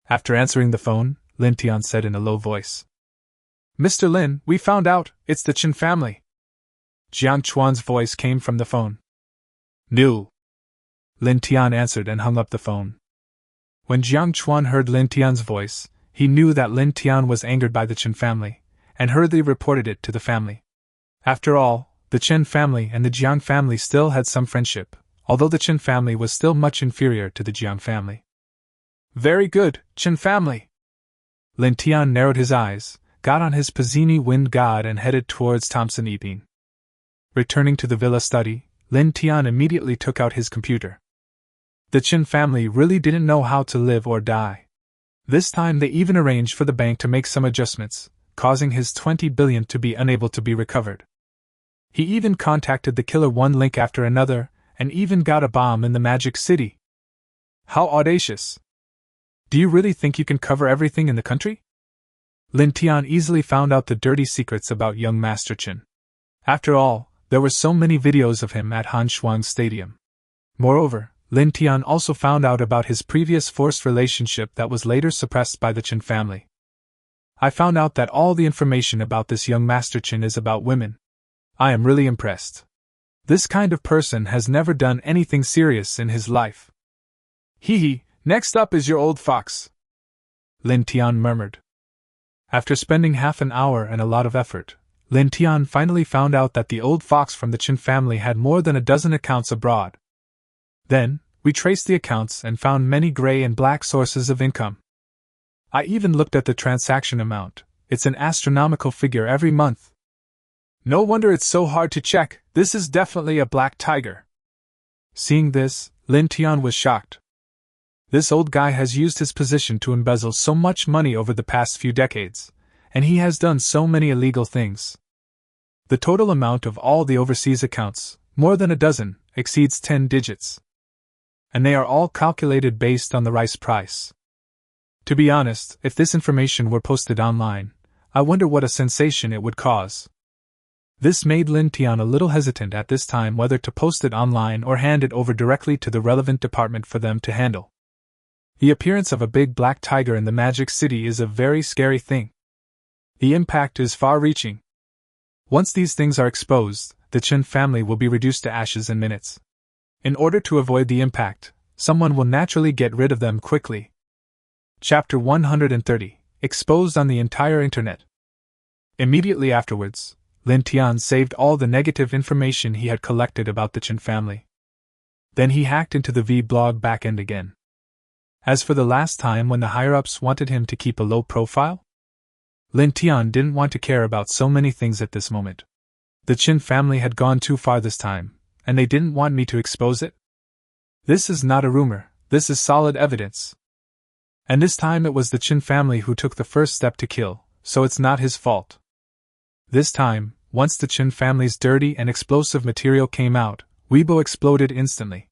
After answering the phone, Lin Tian said in a low voice. Mr. Lin, we found out, it's the Chen family. Jiang Chuan's voice came from the phone. No. Lin Tian answered and hung up the phone. When Jiang Chuan heard Lin Tian's voice, he knew that Lin Tian was angered by the Chen family, and hurriedly reported it to the family. After all, the Chen family and the Jiang family still had some friendship, although the Chen family was still much inferior to the Jiang family. Very good, Chen family. Lin Tian narrowed his eyes, got on his Pizzini wind god and headed towards Thompson Eating. Returning to the villa study, Lin Tian immediately took out his computer. The Chen family really didn't know how to live or die. This time they even arranged for the bank to make some adjustments, causing his 20 billion to be unable to be recovered. He even contacted the killer one link after another, and even got a bomb in the Magic City. How audacious! Do you really think you can cover everything in the country? Lin Tian easily found out the dirty secrets about young Master Chen. After all, there were so many videos of him at Han Shuang Stadium. Moreover, Lin Tian also found out about his previous forced relationship that was later suppressed by the Chen family. I found out that all the information about this young Master Chen is about women. I am really impressed. This kind of person has never done anything serious in his life. Hee hee. Next up is your old fox, Lin Tian murmured. After spending half an hour and a lot of effort, Lin Tian finally found out that the old fox from the Chen family had more than a dozen accounts abroad. Then, we traced the accounts and found many gray and black sources of income. I even looked at the transaction amount. It's an astronomical figure every month. No wonder it's so hard to check. This is definitely a black tiger. Seeing this, Lin Tian was shocked. This old guy has used his position to embezzle so much money over the past few decades, and he has done so many illegal things. The total amount of all the overseas accounts, more than a dozen, exceeds 10 digits. And they are all calculated based on the rice price. To be honest, if this information were posted online, I wonder what a sensation it would cause. This made Lin Tian a little hesitant at this time whether to post it online or hand it over directly to the relevant department for them to handle. The appearance of a big black tiger in the Magic City is a very scary thing. The impact is far-reaching. Once these things are exposed, the Chen family will be reduced to ashes in minutes. In order to avoid the impact, someone will naturally get rid of them quickly. Chapter 130, Exposed on the Entire Internet. Immediately afterwards, Lin Tian saved all the negative information he had collected about the Chen family. Then he hacked into the V-blog backend again. As for the last time when the higher-ups wanted him to keep a low profile, Lin Tian didn't want to care about so many things at this moment. The Chen family had gone too far this time, and they didn't want me to expose it? This is not a rumor, this is solid evidence. And this time it was the Chin family who took the first step to kill, so it's not his fault. This time, once the Chin family's dirty and explosive material came out, Weibo exploded instantly.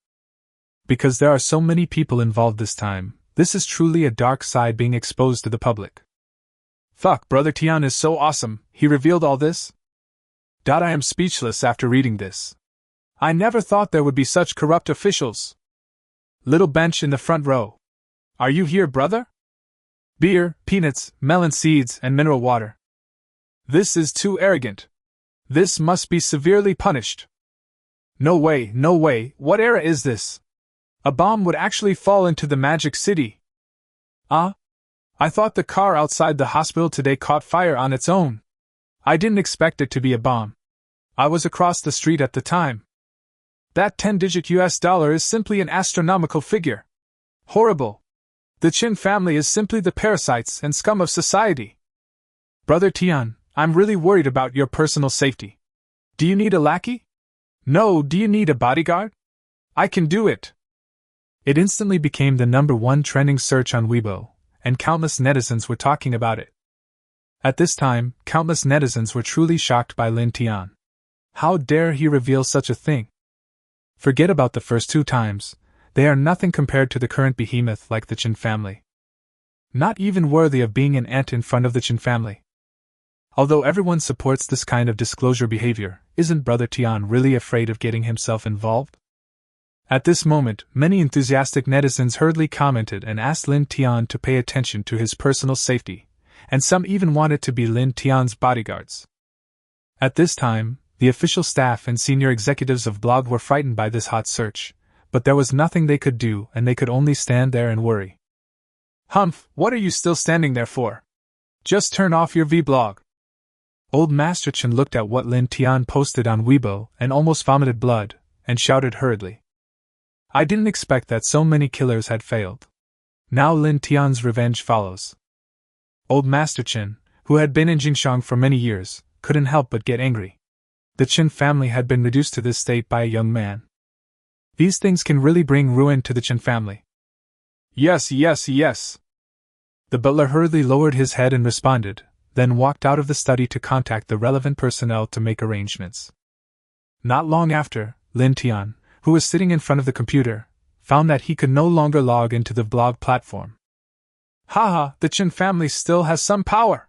Because there are so many people involved this time, this is truly a dark side being exposed to the public. Fuck, Brother Tian is so awesome, he revealed all this? I am speechless after reading this. I never thought there would be such corrupt officials. Little bench in the front row. Are you here, brother? Beer, peanuts, melon seeds, and mineral water. This is too arrogant. This must be severely punished. No way, what era is this? A bomb would actually fall into the magic city. I thought the car outside the hospital today caught fire on its own. I didn't expect it to be a bomb. I was across the street at the time. That 10-digit US dollar is simply an astronomical figure. Horrible. The Chin family is simply the parasites and scum of society. Brother Tian, I'm really worried about your personal safety. Do you need a lackey? No, do you need a bodyguard? I can do it. It instantly became the #1 trending search on Weibo, and countless netizens were talking about it. At this time, countless netizens were truly shocked by Lin Tian. How dare he reveal such a thing? Forget about the first 2 times, they are nothing compared to the current behemoth like the Chin family. Not even worthy of being an ant in front of the Chin family. Although everyone supports this kind of disclosure behavior, isn't Brother Tian really afraid of getting himself involved? At this moment, many enthusiastic netizens hurriedly commented and asked Lin Tian to pay attention to his personal safety, and some even wanted to be Lin Tian's bodyguards. At this time, the official staff and senior executives of Blog were frightened by this hot search, but there was nothing they could do and they could only stand there and worry. Humph, what are you still standing there for? Just turn off your vlog. Old Master Chen looked at what Lin Tian posted on Weibo and almost vomited blood, and shouted hurriedly. I didn't expect that so many killers had failed. Now Lin Tian's revenge follows. Old Master Chen, who had been in Jingshang for many years, couldn't help but get angry. The Chin family had been reduced to this state by a young man. These things can really bring ruin to the Chin family. Yes. The butler hurriedly lowered his head and responded, then walked out of the study to contact the relevant personnel to make arrangements. Not long after, Lin Tian, who was sitting in front of the computer, found that he could no longer log into the blog platform. Haha, the Chin family still has some power.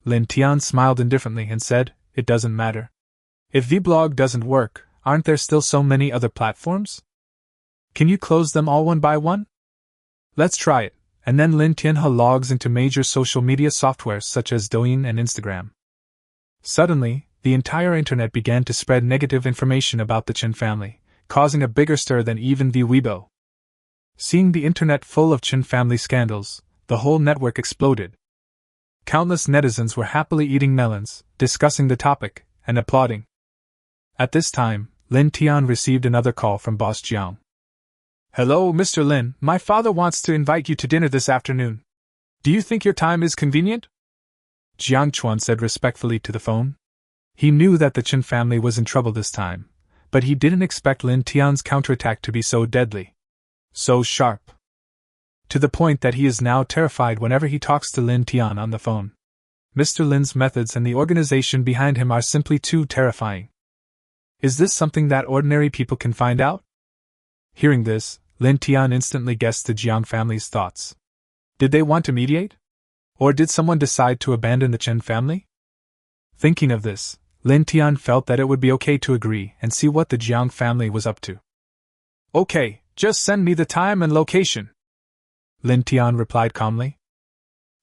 Lin Tian smiled indifferently and said, it doesn't matter. If vblog doesn't work, aren't there still so many other platforms? Can you close them all one by one? Let's try it, and then Lin Tianhe logs into major social media softwares such as Douyin and Instagram. Suddenly, the entire internet began to spread negative information about the Chin family, causing a bigger stir than even the Weibo. Seeing the internet full of Chin family scandals, the whole network exploded. Countless netizens were happily eating melons, discussing the topic, and applauding. At this time, Lin Tian received another call from Boss Jiang. Hello, Mr. Lin, my father wants to invite you to dinner this afternoon. Do you think your time is convenient? Jiang Chuan said respectfully to the phone. He knew that the Chin family was in trouble this time, but he didn't expect Lin Tian's counterattack to be so deadly. So sharp. To the point that he is now terrified whenever he talks to Lin Tian on the phone. Mr. Lin's methods and the organization behind him are simply too terrifying. Is this something that ordinary people can find out? Hearing this, Lin Tian instantly guessed the Jiang family's thoughts. Did they want to mediate? Or did someone decide to abandon the Chen family? Thinking of this, Lin Tian felt that it would be okay to agree and see what the Jiang family was up to. Okay, just send me the time and location, Lin Tian replied calmly.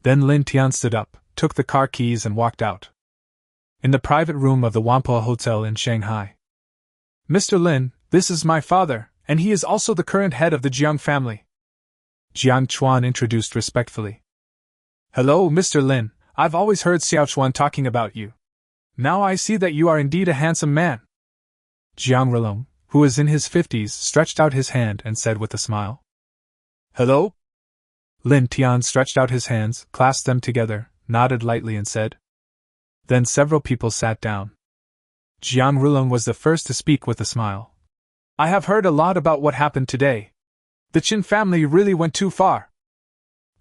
Then Lin Tian stood up, took the car keys and walked out. In the private room of the Wampa Hotel in Shanghai. Mr. Lin, this is my father, and he is also the current head of the Jiang family. Jiang Chuan introduced respectfully. Hello, Mr. Lin, I've always heard Xiao Chuan talking about you. Now I see that you are indeed a handsome man. Jiang Rilong, who was in his 50s, stretched out his hand and said with a smile. Hello? Lin Tian stretched out his hands, clasped them together, nodded lightly and said. Then several people sat down. Jiang Rilong was the first to speak with a smile. I have heard a lot about what happened today. The Chin family really went too far.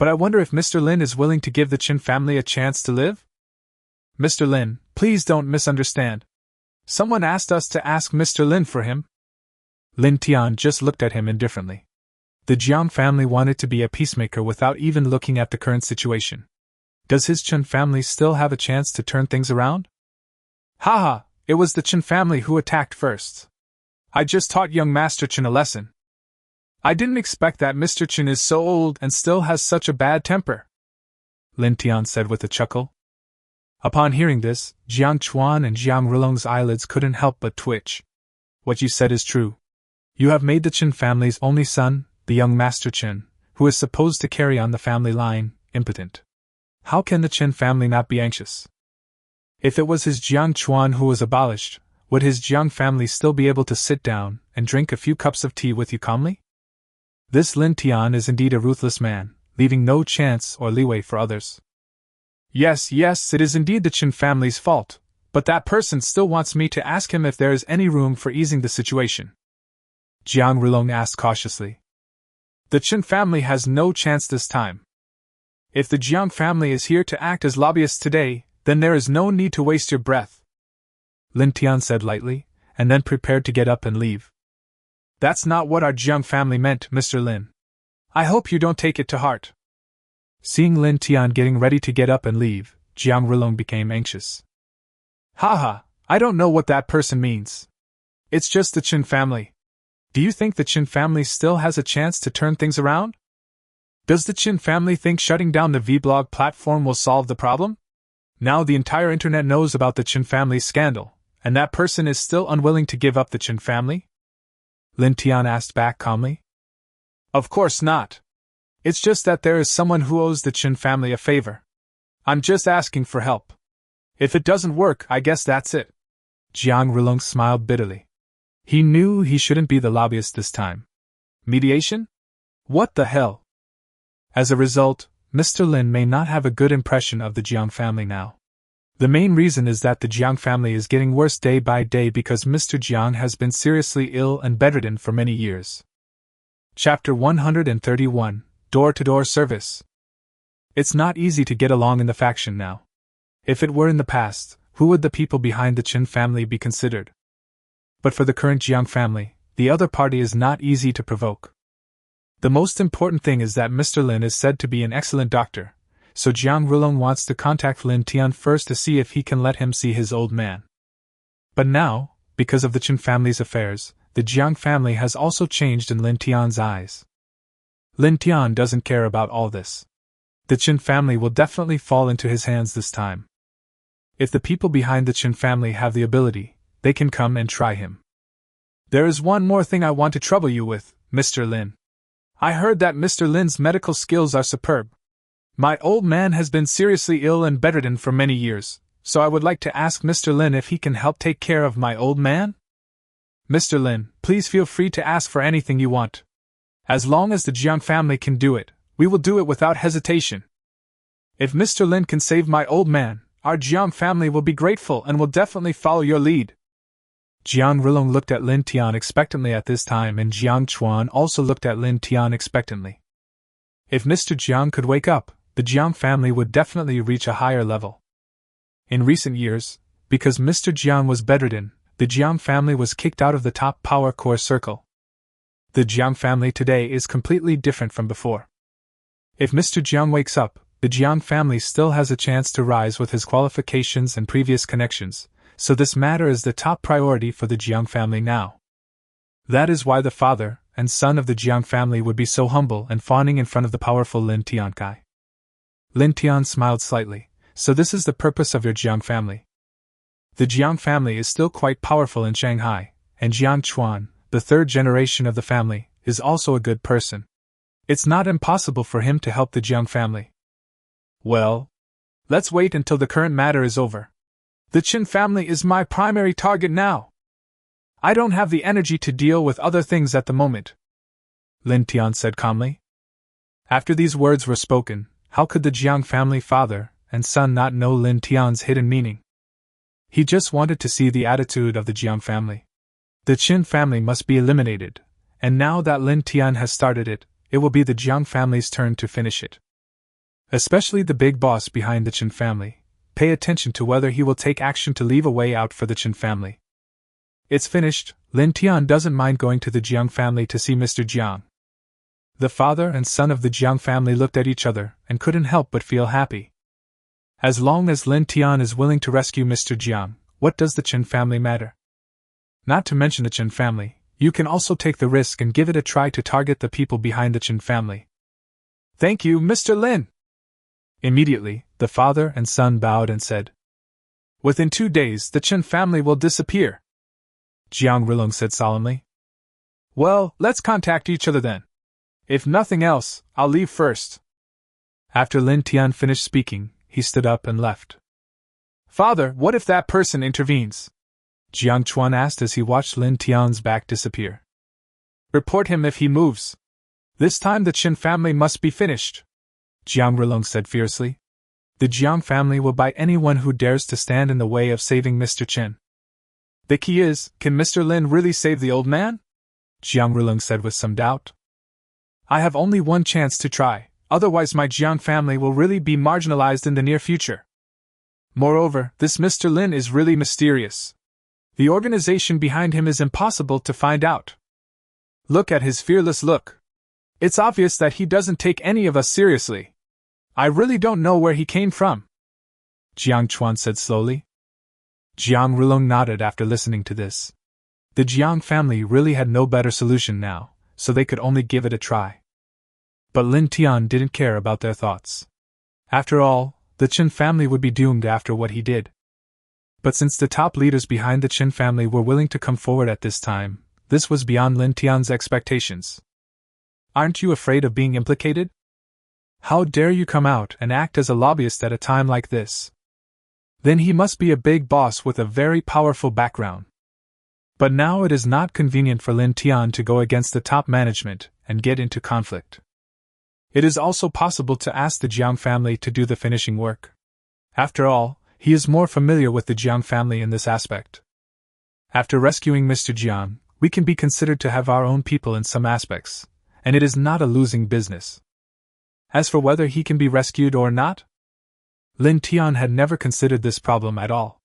But I wonder if Mr. Lin is willing to give the Qin family a chance to live? Mr. Lin, please don't misunderstand. Someone asked us to ask Mr. Lin for him. Lin Tian just looked at him indifferently. The Jiang family wanted to be a peacemaker without even looking at the current situation. Does his Qin family still have a chance to turn things around? Haha, it was the Qin family who attacked first. I just taught young Master Qin a lesson. I didn't expect that Mr. Qin is so old and still has such a bad temper, Lin Tian said with a chuckle. Upon hearing this, Jiang Chuan and Jiang Rilong's eyelids couldn't help but twitch. What you said is true. You have made the Qin family's only son, the young Master Qin, who is supposed to carry on the family line, impotent. How can the Qin family not be anxious? If it was his Jiang Chuan who was abolished, would his Jiang family still be able to sit down and drink a few cups of tea with you calmly? This Lin Tian is indeed a ruthless man, leaving no chance or leeway for others. Yes, it is indeed the Qin family's fault, but that person still wants me to ask him if there is any room for easing the situation. Jiang Rilong asked cautiously. The Qin family has no chance this time. If the Jiang family is here to act as lobbyists today, then there is no need to waste your breath, Lin Tian said lightly, and then prepared to get up and leave. That's not what our Jiang family meant, Mr. Lin. I hope you don't take it to heart. Seeing Lin Tian getting ready to get up and leave, Jiang Rilong became anxious. Haha, I don't know what that person means. It's just the Qin family. Do you think the Qin family still has a chance to turn things around? Does the Qin family think shutting down the vlog platform will solve the problem? Now the entire internet knows about the Qin family's scandal, and that person is still unwilling to give up the Qin family? Lin Tian asked back calmly. Of course not. It's just that there is someone who owes the Qin family a favor. I'm just asking for help. If it doesn't work, I guess that's it. Jiang Rilong smiled bitterly. He knew he shouldn't be the lobbyist this time. Mediation? What the hell? As a result, Mr. Lin may not have a good impression of the Jiang family now. The main reason is that the Jiang family is getting worse day by day because Mr. Jiang has been seriously ill and bedridden for many years. Chapter 131, Door-to-Door Service. It's not easy to get along in the faction now. If it were in the past, who would the people behind the Qin family be considered? But for the current Jiang family, the other party is not easy to provoke. The most important thing is that Mr. Lin is said to be an excellent doctor, so Jiang Rilong wants to contact Lin Tian first to see if he can let him see his old man. But now, because of the Qin family's affairs, the Jiang family has also changed in Lin Tian's eyes. Lin Tian doesn't care about all this. The Qin family will definitely fall into his hands this time. If the people behind the Qin family have the ability, they can come and try him. There is one more thing I want to trouble you with, Mr. Lin. I heard that Mr. Lin's medical skills are superb. My old man has been seriously ill and bedridden for many years, so I would like to ask Mr. Lin if he can help take care of my old man? Mr. Lin, please feel free to ask for anything you want. As long as the Jiang family can do it, we will do it without hesitation. If Mr. Lin can save my old man, our Jiang family will be grateful and will definitely follow your lead. Jiang Rilong looked at Lin Tian expectantly at this time, and Jiang Chuan also looked at Lin Tian expectantly. If Mr. Jiang could wake up, the Jiang family would definitely reach a higher level. In recent years, because Mr. Jiang was bedridden, the Jiang family was kicked out of the top power core circle. The Jiang family today is completely different from before. If Mr. Jiang wakes up, the Jiang family still has a chance to rise with his qualifications and previous connections, so this matter is the top priority for the Jiang family now. That is why the father and son of the Jiang family would be so humble and fawning in front of the powerful Lin Tiankai. Lin Tian smiled slightly. So this is the purpose of your Jiang family. The Jiang family is still quite powerful in Shanghai, and Jiang Chuan, the third generation of the family, is also a good person. It's not impossible for him to help the Jiang family. Well, let's wait until the current matter is over. The Qin family is my primary target now. I don't have the energy to deal with other things at the moment, Lin Tian said calmly. After these words were spoken, how could the Jiang family father and son not know Lin Tian's hidden meaning? He just wanted to see the attitude of the Jiang family. The Qin family must be eliminated, and now that Lin Tian has started it, it will be the Jiang family's turn to finish it. Especially the big boss behind the Chen family. Pay attention to whether he will take action to leave a way out for the Chen family. It's finished. Lin Tian doesn't mind going to the Jiang family to see Mr. Jiang. The father and son of the Jiang family looked at each other and couldn't help but feel happy. As long as Lin Tian is willing to rescue Mr. Jiang, what does the Chen family matter? Not to mention the Chen family, you can also take the risk and give it a try to target the people behind the Chen family. Thank you, Mr. Lin! Immediately, the father and son bowed and said, Within 2 days, the Chen family will disappear. Jiang Rilong said solemnly. Well, let's contact each other then. If nothing else, I'll leave first. After Lin Tian finished speaking, he stood up and left. Father, what if that person intervenes? Jiang Chuan asked as he watched Lin Tian's back disappear. Report him if he moves. This time the Chen family must be finished, Jiang Rilong said fiercely. The Jiang family will buy anyone who dares to stand in the way of saving Mr. Chen. The key is, can Mr. Lin really save the old man? Jiang Rilong said with some doubt. I have only one chance to try, otherwise my Jiang family will really be marginalized in the near future. Moreover, this Mr. Lin is really mysterious. The organization behind him is impossible to find out. Look at his fearless look. It's obvious that he doesn't take any of us seriously. I really don't know where he came from, Jiang Chuan said slowly. Jiang Rilong nodded after listening to this. The Jiang family really had no better solution now, so they could only give it a try. But Lin Tian didn't care about their thoughts. After all, the Chen family would be doomed after what he did. But since the top leaders behind the Chen family were willing to come forward at this time, this was beyond Lin Tian's expectations. Aren't you afraid of being implicated? How dare you come out and act as a lobbyist at a time like this? Then he must be a big boss with a very powerful background. But now it is not convenient for Lin Tian to go against the top management and get into conflict. It is also possible to ask the Jiang family to do the finishing work. After all, he is more familiar with the Jiang family in this aspect. After rescuing Mr. Jiang, we can be considered to have our own people in some aspects, and it is not a losing business. As for whether he can be rescued or not, Lin Tian had never considered this problem at all.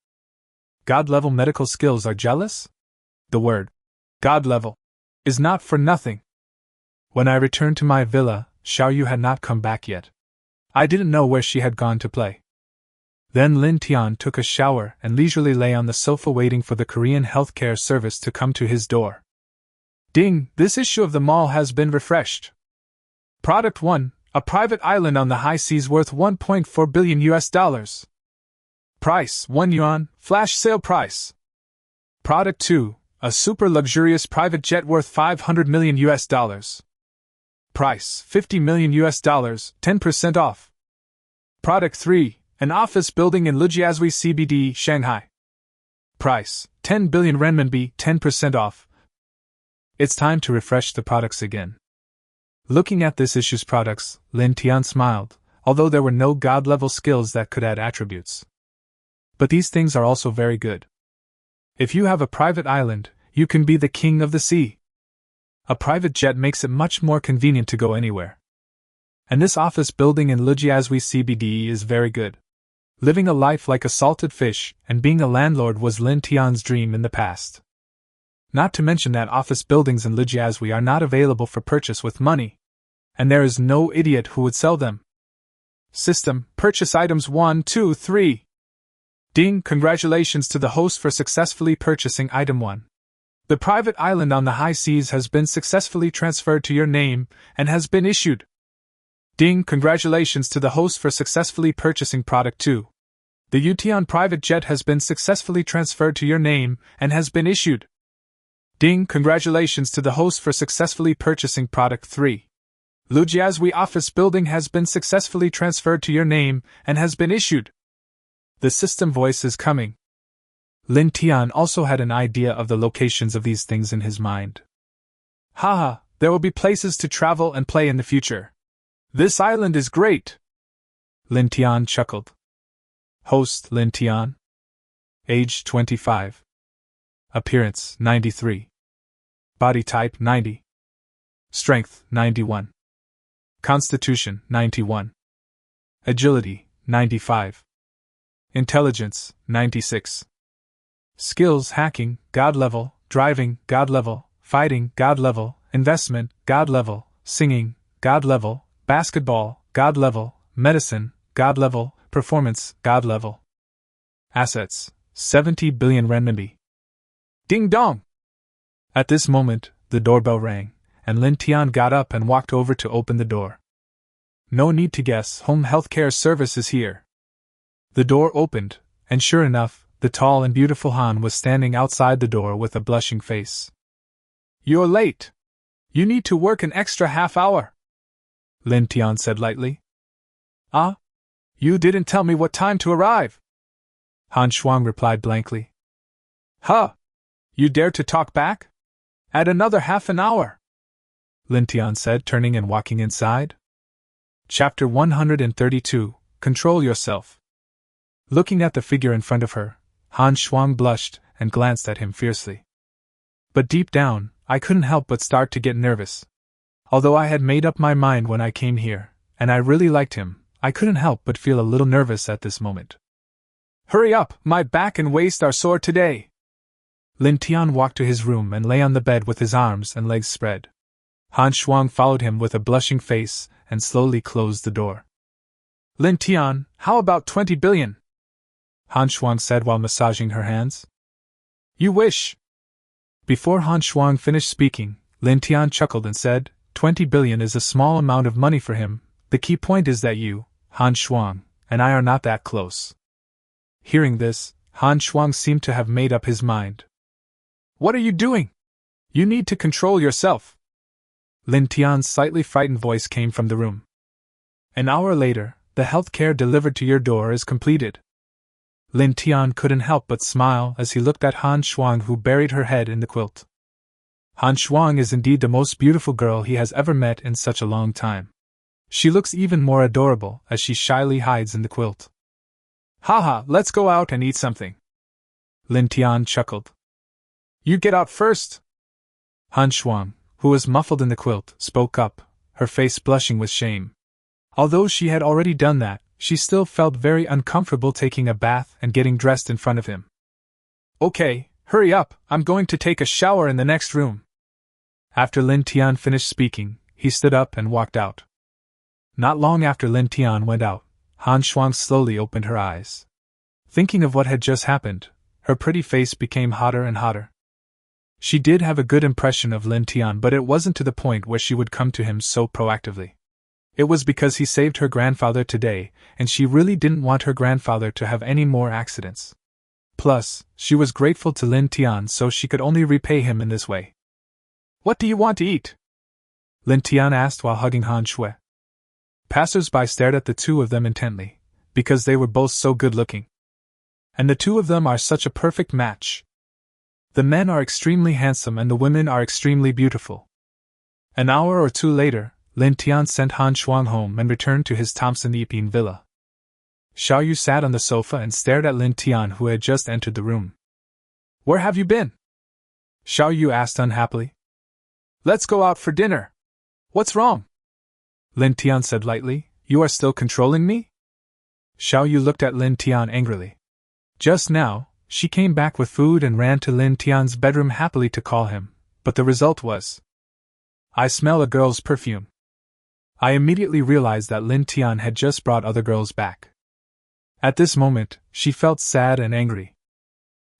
God-level medical skills are jealous? The word, God-level, is not for nothing. When I returned to my villa, Xiaoyu had not come back yet. I didn't know where she had gone to play. Then Lin Tian took a shower and leisurely lay on the sofa waiting for the Korean healthcare service to come to his door. Ding, this issue of the mall has been refreshed. Product 1, a private island on the high seas worth $1.4 billion. Price, 1 yuan, flash sale price. Product 2, a super luxurious private jet worth $500 million. Price, $50 million, 10% off. Product 3, an office building in Lijiazui CBD, Shanghai. Price, 10 billion renminbi, 10% off. It's time to refresh the products again. Looking at this issue's products, Lin Tian smiled, although there were no god-level skills that could add attributes. But these things are also very good. If you have a private island, you can be the king of the sea. A private jet makes it much more convenient to go anywhere. And this office building in Lijiazui CBD is very good. Living a life like a salted fish and being a landlord was Lin Tian's dream in the past. Not to mention that office buildings in Lijiazui are not available for purchase with money, and there is no idiot who would sell them. System, purchase items 1, 2, 3. Ding, congratulations to the host for successfully purchasing item 1. The private island on the high seas has been successfully transferred to your name and has been issued. Ding, congratulations to the host for successfully purchasing product 2. The Yutian private jet has been successfully transferred to your name and has been issued. Ding, congratulations to the host for successfully purchasing product 3. Lijiazui office building has been successfully transferred to your name and has been issued. The system voice is coming. Lin Tian also had an idea of the locations of these things in his mind. Haha, there will be places to travel and play in the future. This island is great! Lin Tian chuckled. Host Lin Tian. Age 25. Appearance 93. Body type 90. Strength 91. Constitution 91. Agility, 95. Intelligence, 96. Skills, hacking, God level, driving, God level, fighting, God level, investment, God level, singing, God level, basketball, God level, medicine, God level, performance, God level. Assets, 70 billion renminbi. Ding dong! At this moment, the doorbell rang, and Lin Tian got up and walked over to open the door. No need to guess, home healthcare service is here. The door opened, and sure enough, the tall and beautiful Han was standing outside the door with a blushing face. You're late. You need to work an extra half hour, Lin Tian said lightly. Ah? You didn't tell me what time to arrive, Han Shuang replied blankly. Huh? You dare to talk back? Add another half an hour, Lin Tian said, turning and walking inside. Chapter 132, Control Yourself. Looking at the figure in front of her, Han Shuang blushed and glanced at him fiercely. But deep down, I couldn't help but start to get nervous. Although I had made up my mind when I came here, and I really liked him, I couldn't help but feel a little nervous at this moment. Hurry up, my back and waist are sore today. Lin Tian walked to his room and lay on the bed with his arms and legs spread. Han Shuang followed him with a blushing face and slowly closed the door. Lin Tian, how about 20 billion? Han Shuang said while massaging her hands. You wish. Before Han Shuang finished speaking, Lin Tian chuckled and said, 20 billion is a small amount of money for him. The key point is that you, Han Shuang, and I are not that close. Hearing this, Han Shuang seemed to have made up his mind. What are you doing? You need to control yourself. Lin Tian's slightly frightened voice came from the room. An hour later, the healthcare delivered to your door is completed. Lin Tian couldn't help but smile as he looked at Han Shuang, who buried her head in the quilt. Han Shuang is indeed the most beautiful girl he has ever met in such a long time. She looks even more adorable as she shyly hides in the quilt. Haha, let's go out and eat something. Lin Tian chuckled. You get out first. Han Shuang, who was muffled in the quilt, spoke up, her face blushing with shame. Although she had already done that, she still felt very uncomfortable taking a bath and getting dressed in front of him. Okay, hurry up, I'm going to take a shower in the next room. After Lin Tian finished speaking, he stood up and walked out. Not long after Lin Tian went out, Han Shuang slowly opened her eyes. Thinking of what had just happened, her pretty face became hotter and hotter. She did have a good impression of Lin Tian, but it wasn't to the point where she would come to him so proactively. It was because he saved her grandfather today, and she really didn't want her grandfather to have any more accidents. Plus, she was grateful to Lin Tian, so she could only repay him in this way. What do you want to eat? Lin Tian asked while hugging Han Shui. Passers-by stared at the two of them intently, because they were both so good-looking. And the two of them are such a perfect match. The men are extremely handsome and the women are extremely beautiful. An hour or two later, Lin Tian sent Han Shuang home and returned to his Thompson Yiping villa. Xiao Yu sat on the sofa and stared at Lin Tian, who had just entered the room. Where have you been? Xiao Yu asked unhappily. Let's go out for dinner. What's wrong? Lin Tian said lightly, You are still controlling me? Xiao Yu looked at Lin Tian angrily. Just now, she came back with food and ran to Lin Tian's bedroom happily to call him, but the result was, I smell a girl's perfume. I immediately realized that Lin Tian had just brought other girls back. At this moment, she felt sad and angry.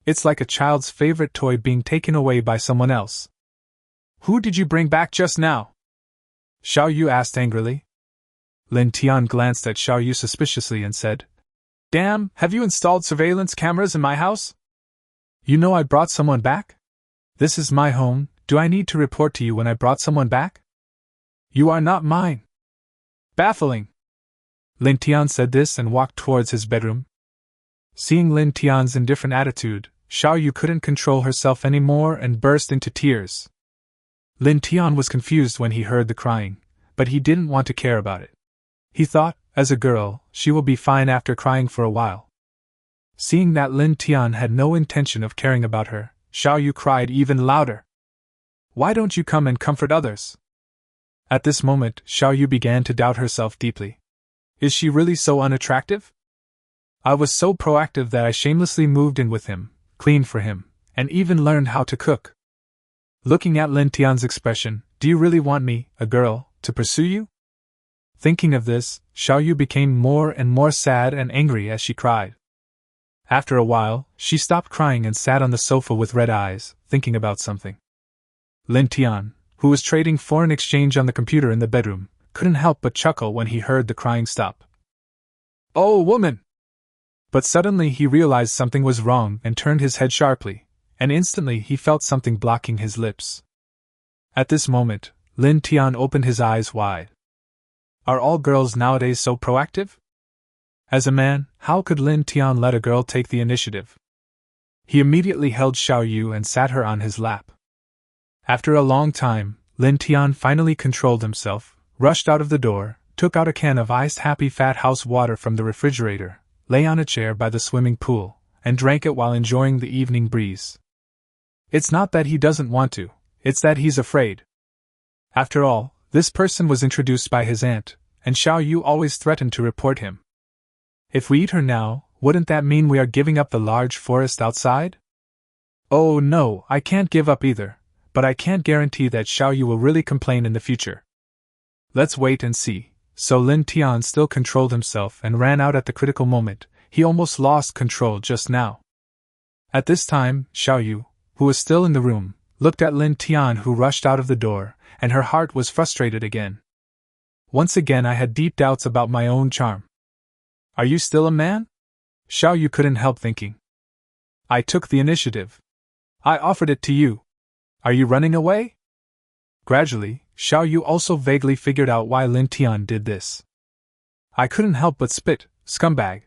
It's like a child's favorite toy being taken away by someone else. Who did you bring back just now? Xiao Yu asked angrily. Lin Tian glanced at Xiao Yu suspiciously and said, Damn, have you installed surveillance cameras in my house? You know I brought someone back? This is my home, do I need to report to you when I brought someone back? You are not mine. Baffling. Lin Tian said this and walked towards his bedroom. Seeing Lin Tian's indifferent attitude, Xiao Yu couldn't control herself anymore and burst into tears. Lin Tian was confused when he heard the crying, but he didn't want to care about it. He thought, as a girl, she will be fine after crying for a while. Seeing that Lin Tian had no intention of caring about her, Xiao Yu cried even louder. Why don't you come and comfort others? At this moment, Xiao Yu began to doubt herself deeply. Is she really so unattractive? I was so proactive that I shamelessly moved in with him, cleaned for him, and even learned how to cook. Looking at Lin Tian's expression, do you really want me, a girl, to pursue you? Thinking of this, Xiao Yu became more and more sad and angry as she cried. After a while, she stopped crying and sat on the sofa with red eyes, thinking about something. Lin Tian, who was trading foreign exchange on the computer in the bedroom, couldn't help but chuckle when he heard the crying stop. Oh, woman! But suddenly he realized something was wrong and turned his head sharply, and instantly he felt something blocking his lips. At this moment, Lin Tian opened his eyes wide. Are all girls nowadays so proactive? As a man, how could Lin Tian let a girl take the initiative? He immediately held Xiao Yu and sat her on his lap. After a long time, Lin Tian finally controlled himself, rushed out of the door, took out a can of iced Happy Fat House water from the refrigerator, lay on a chair by the swimming pool, and drank it while enjoying the evening breeze. It's not that he doesn't want to, it's that he's afraid. After all, this person was introduced by his aunt, and Xiao Yu always threatened to report him. If we eat her now, wouldn't that mean we are giving up the large forest outside? Oh no, I can't give up either, but I can't guarantee that Xiao Yu will really complain in the future. Let's wait and see. So Lin Tian still controlled himself and ran out at the critical moment. He almost lost control just now. At this time, Xiao Yu, who was still in the room, looked at Lin Tian, who rushed out of the door, and her heart was frustrated again. Once again I had deep doubts about my own charm. Are you still a man? Xiao Yu couldn't help thinking. I took the initiative. I offered it to you. Are you running away? Gradually, Xiao Yu also vaguely figured out why Lin Tian did this. I couldn't help but spit, scumbag.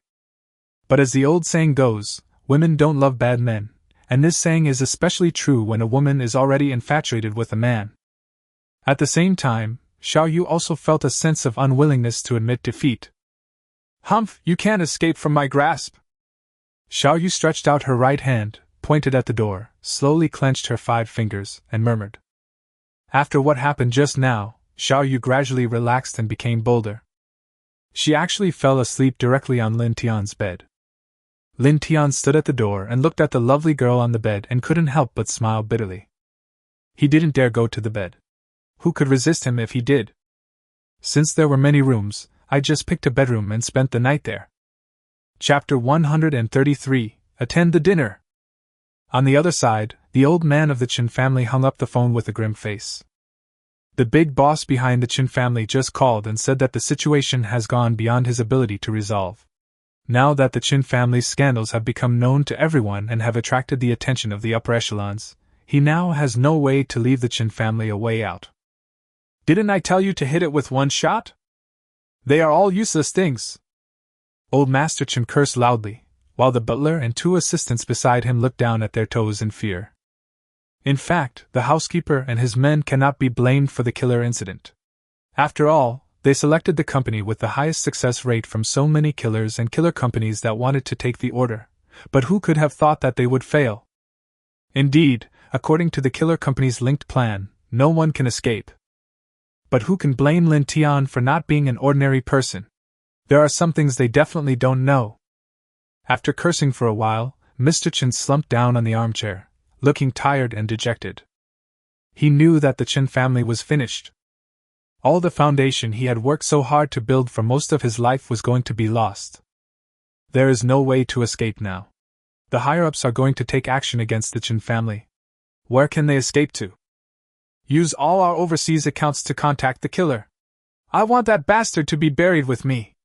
But as the old saying goes, women don't love bad men, and this saying is especially true when a woman is already infatuated with a man. At the same time, Xiao Yu also felt a sense of unwillingness to admit defeat. Humph, you can't escape from my grasp. Xiao Yu stretched out her right hand, pointed at the door, slowly clenched her 5 fingers, and murmured. After what happened just now, Xiao Yu gradually relaxed and became bolder. She actually fell asleep directly on Lin Tian's bed. Lin Tian stood at the door and looked at the lovely girl on the bed and couldn't help but smile bitterly. He didn't dare go to the bed. Who could resist him if he did? Since there were many rooms, I just picked a bedroom and spent the night there. Chapter 133, Attend the Dinner. On the other side, the old man of the Chen family hung up the phone with a grim face. The big boss behind the Chen family just called and said that the situation has gone beyond his ability to resolve. Now that the Chen family's scandals have become known to everyone and have attracted the attention of the upper echelons, he now has no way to leave the Chen family a way out. Didn't I tell you to hit it with one shot? They are all useless things. Old Master Chen cursed loudly, while the butler and 2 assistants beside him looked down at their toes in fear. In fact, the housekeeper and his men cannot be blamed for the killer incident. After all, they selected the company with the highest success rate from so many killers and killer companies that wanted to take the order, but who could have thought that they would fail? Indeed, according to the killer company's linked plan, no one can escape. But who can blame Lin Tian for not being an ordinary person? There are some things they definitely don't know. After cursing for a while, Mr. Chen slumped down on the armchair, looking tired and dejected. He knew that the Chen family was finished. All the foundation he had worked so hard to build for most of his life was going to be lost. There is no way to escape now. The higher-ups are going to take action against the Chen family. Where can they escape to? Use all our overseas accounts to contact the killer. I want that bastard to be buried with me.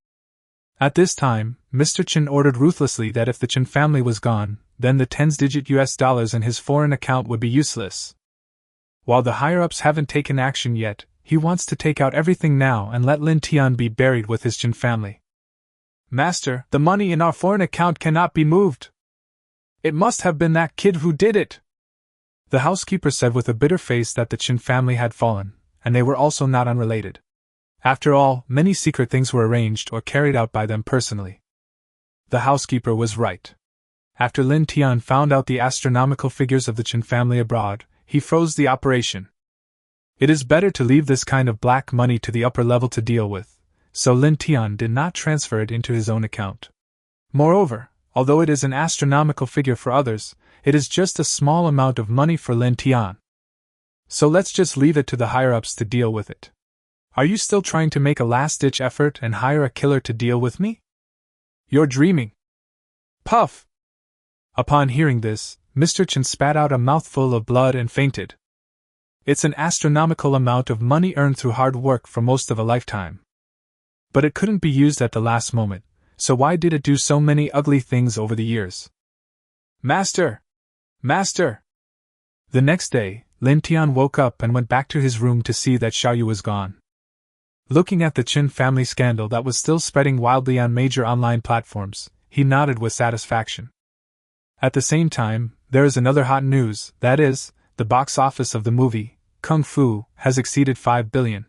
At this time, Mr. Chen ordered ruthlessly that if the Chen family was gone, then the tens-digit US dollars in his foreign account would be useless. While the higher-ups haven't taken action yet, he wants to take out everything now and let Lin Tian be buried with his Chen family. Master, the money in our foreign account cannot be moved. It must have been that kid who did it. The housekeeper said with a bitter face that the Chen family had fallen, and they were also not unrelated. After all, many secret things were arranged or carried out by them personally. The housekeeper was right. After Lin Tian found out the astronomical figures of the Chen family abroad, he froze the operation. It is better to leave this kind of black money to the upper level to deal with, so Lin Tian did not transfer it into his own account. Moreover, although it is an astronomical figure for others, it is just a small amount of money for Lin Tian. So let's just leave it to the higher-ups to deal with it. Are you still trying to make a last-ditch effort and hire a killer to deal with me? You're dreaming. Puff! Upon hearing this, Mr. Chen spat out a mouthful of blood and fainted. It's an astronomical amount of money earned through hard work for most of a lifetime. But it couldn't be used at the last moment, so why did it do so many ugly things over the years? Master! Master! The next day, Lin Tian woke up and went back to his room to see that Xiaoyu was gone. Looking at the Chen family scandal that was still spreading wildly on major online platforms, he nodded with satisfaction. At the same time, there is another hot news, that is, the box office of the movie, Kung Fu, has exceeded 5 billion.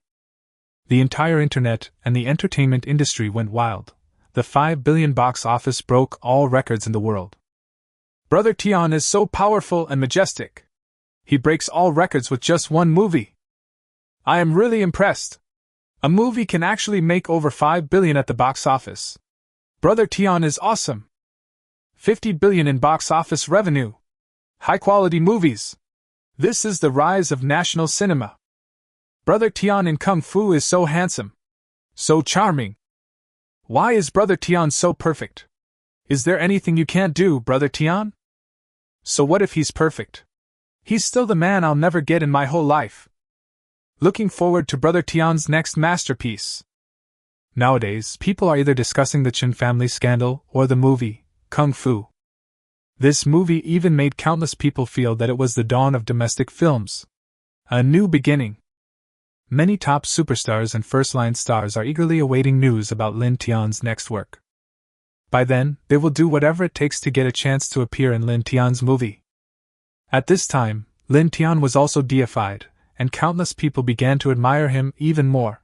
The entire internet and the entertainment industry went wild. The 5 billion box office broke all records in the world. Brother Tian is so powerful and majestic. He breaks all records with just one movie. I am really impressed. A movie can actually make over 5 billion at the box office. Brother Tian is awesome. 50 billion in box office revenue. High-quality movies. This is the rise of national cinema. Brother Tian in Kung Fu is so handsome. So charming. Why is Brother Tian so perfect? Is there anything you can't do, Brother Tian? So what if he's perfect? He's still the man I'll never get in my whole life. Looking forward to Brother Tian's next masterpiece. Nowadays, people are either discussing the Chen family scandal or the movie, Kung Fu. This movie even made countless people feel that it was the dawn of domestic films. A new beginning. Many top superstars and first-line stars are eagerly awaiting news about Lin Tian's next work. By then, they will do whatever it takes to get a chance to appear in Lin Tian's movie. At this time, Lin Tian was also deified, and countless people began to admire him even more.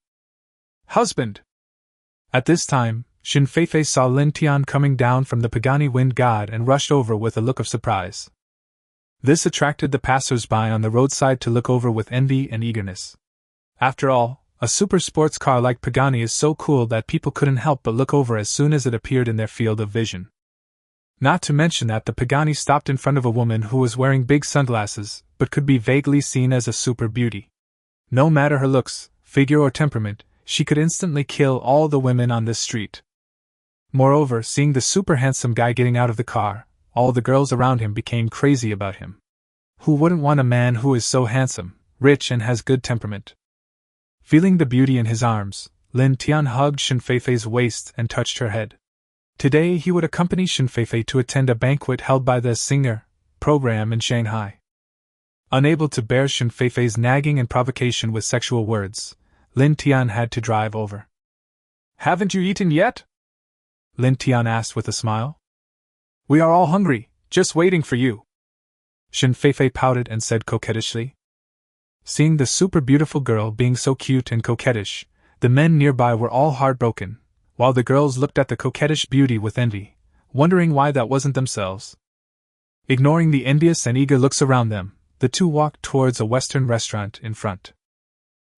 Husband! At this time, Xin Feifei saw Lin Tian coming down from the Pagani wind god and rushed over with a look of surprise. This attracted the passers-by on the roadside to look over with envy and eagerness. After all, a super sports car like Pagani is so cool that people couldn't help but look over as soon as it appeared in their field of vision. Not to mention that the Pagani stopped in front of a woman who was wearing big sunglasses, but could be vaguely seen as a super beauty. No matter her looks, figure or temperament, she could instantly kill all the women on this street. Moreover, seeing the super handsome guy getting out of the car, all the girls around him became crazy about him. Who wouldn't want a man who is so handsome, rich and has good temperament? Feeling the beauty in his arms, Lin Tian hugged Xin Feifei's waist and touched her head. Today he would accompany Xin Feifei to attend a banquet held by the Singer program in Shanghai. Unable to bear Xin Feifei's nagging and provocation with sexual words, Lin Tian had to drive over. Haven't you eaten yet? Lin Tian asked with a smile. We are all hungry, just waiting for you. Xin Feifei pouted and said coquettishly. Seeing the super beautiful girl being so cute and coquettish, the men nearby were all heartbroken, while the girls looked at the coquettish beauty with envy, wondering why that wasn't themselves. Ignoring the envious and eager looks around them, the two walked towards a Western restaurant in front.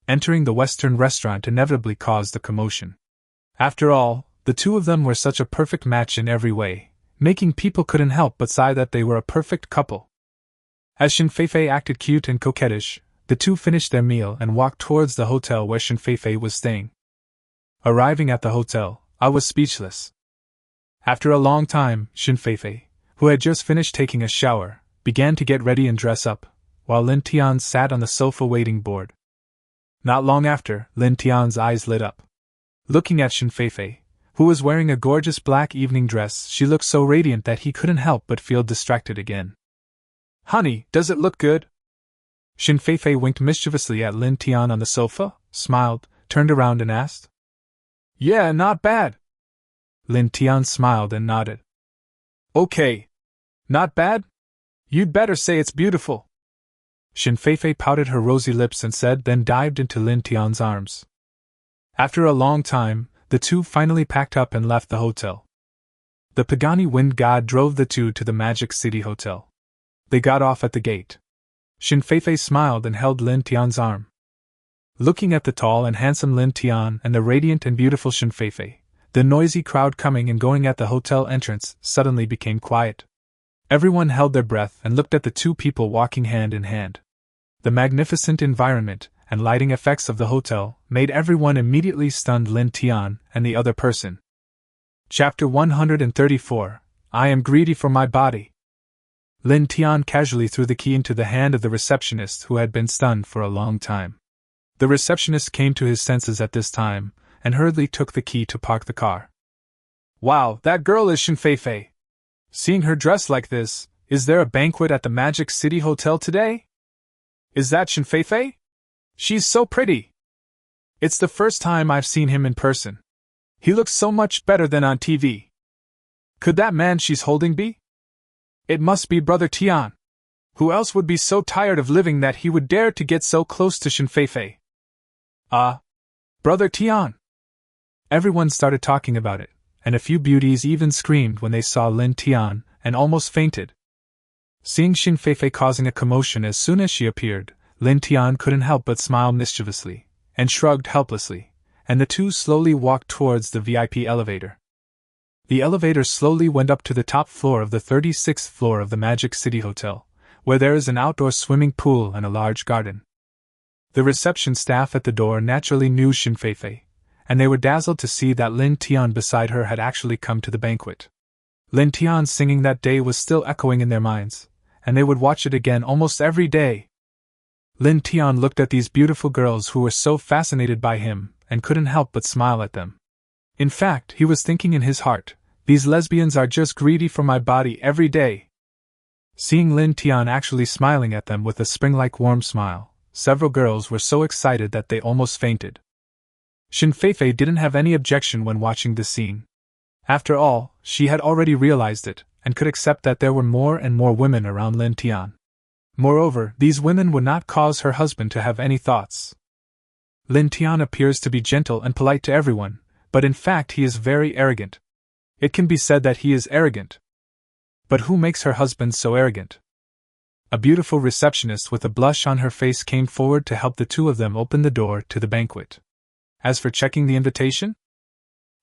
Entering the Western restaurant inevitably caused a commotion. After all, the two of them were such a perfect match in every way, making people couldn't help but sigh that they were a perfect couple. As Xin Feifei acted cute and coquettish, the two finished their meal and walked towards the hotel where Xin Feifei was staying. Arriving at the hotel, I was speechless. After a long time, Xin Feifei, who had just finished taking a shower, began to get ready and dress up, while Lin Tian sat on the sofa waiting bored. Not long after, Lin Tian's eyes lit up. Looking at Xin Feifei, who was wearing a gorgeous black evening dress, she looked so radiant that he couldn't help but feel distracted again. Honey, does it look good? Xin Feifei winked mischievously at Lin Tian on the sofa, smiled, turned around and asked. Yeah, not bad. Lin Tian smiled and nodded. Okay. Not bad? You'd better say it's beautiful. Xin Feifei pouted her rosy lips and said, then dived into Lin Tian's arms. After a long time, the two finally packed up and left the hotel. The Pagani wind god drove the two to the Magic City Hotel. They got off at the gate. Xin Feifei smiled and held Lin Tian's arm. Looking at the tall and handsome Lin Tian and the radiant and beautiful Shen Feifei, the noisy crowd coming and going at the hotel entrance suddenly became quiet. Everyone held their breath and looked at the two people walking hand in hand. The magnificent environment and lighting effects of the hotel made everyone immediately stunned Lin Tian and the other person. Chapter 134, I am greedy for my body. Lin Tian casually threw the key into the hand of the receptionist who had been stunned for a long time. The receptionist came to his senses at this time and hurriedly took the key to park the car. Wow, that girl is Shen Feifei. Seeing her dressed like this, is there a banquet at the Magic City Hotel today? Is that Shen Feifei? She's so pretty. It's the first time I've seen him in person. He looks so much better than on TV. Could that man she's holding be? It must be Brother Tian. Who else would be so tired of living that he would dare to get so close to Shen Feifei? Brother Tian. Everyone started talking about it, and a few beauties even screamed when they saw Lin Tian and almost fainted. Seeing Shen Feifei causing a commotion as soon as she appeared, Lin Tian couldn't help but smile mischievously and shrugged helplessly, and the two slowly walked towards the VIP elevator. The elevator slowly went up to the top floor of the 36th floor of the Magic City Hotel, where there is an outdoor swimming pool and a large garden. The reception staff at the door naturally knew Shen Feifei, and they were dazzled to see that Lin Tian beside her had actually come to the banquet. Lin Tian's singing that day was still echoing in their minds, and they would watch it again almost every day. Lin Tian looked at these beautiful girls who were so fascinated by him and couldn't help but smile at them. In fact, he was thinking in his heart, these lesbians are just greedy for my body every day. Seeing Lin Tian actually smiling at them with a spring-like warm smile, several girls were so excited that they almost fainted. Shen Feifei didn't have any objection when watching this scene. After all, she had already realized it, and could accept that there were more and more women around Lin Tian. Moreover, these women would not cause her husband to have any thoughts. Lin Tian appears to be gentle and polite to everyone, but in fact he is very arrogant. It can be said that he is arrogant. But who makes her husband so arrogant? A beautiful receptionist with a blush on her face came forward to help the two of them open the door to the banquet. As for checking the invitation?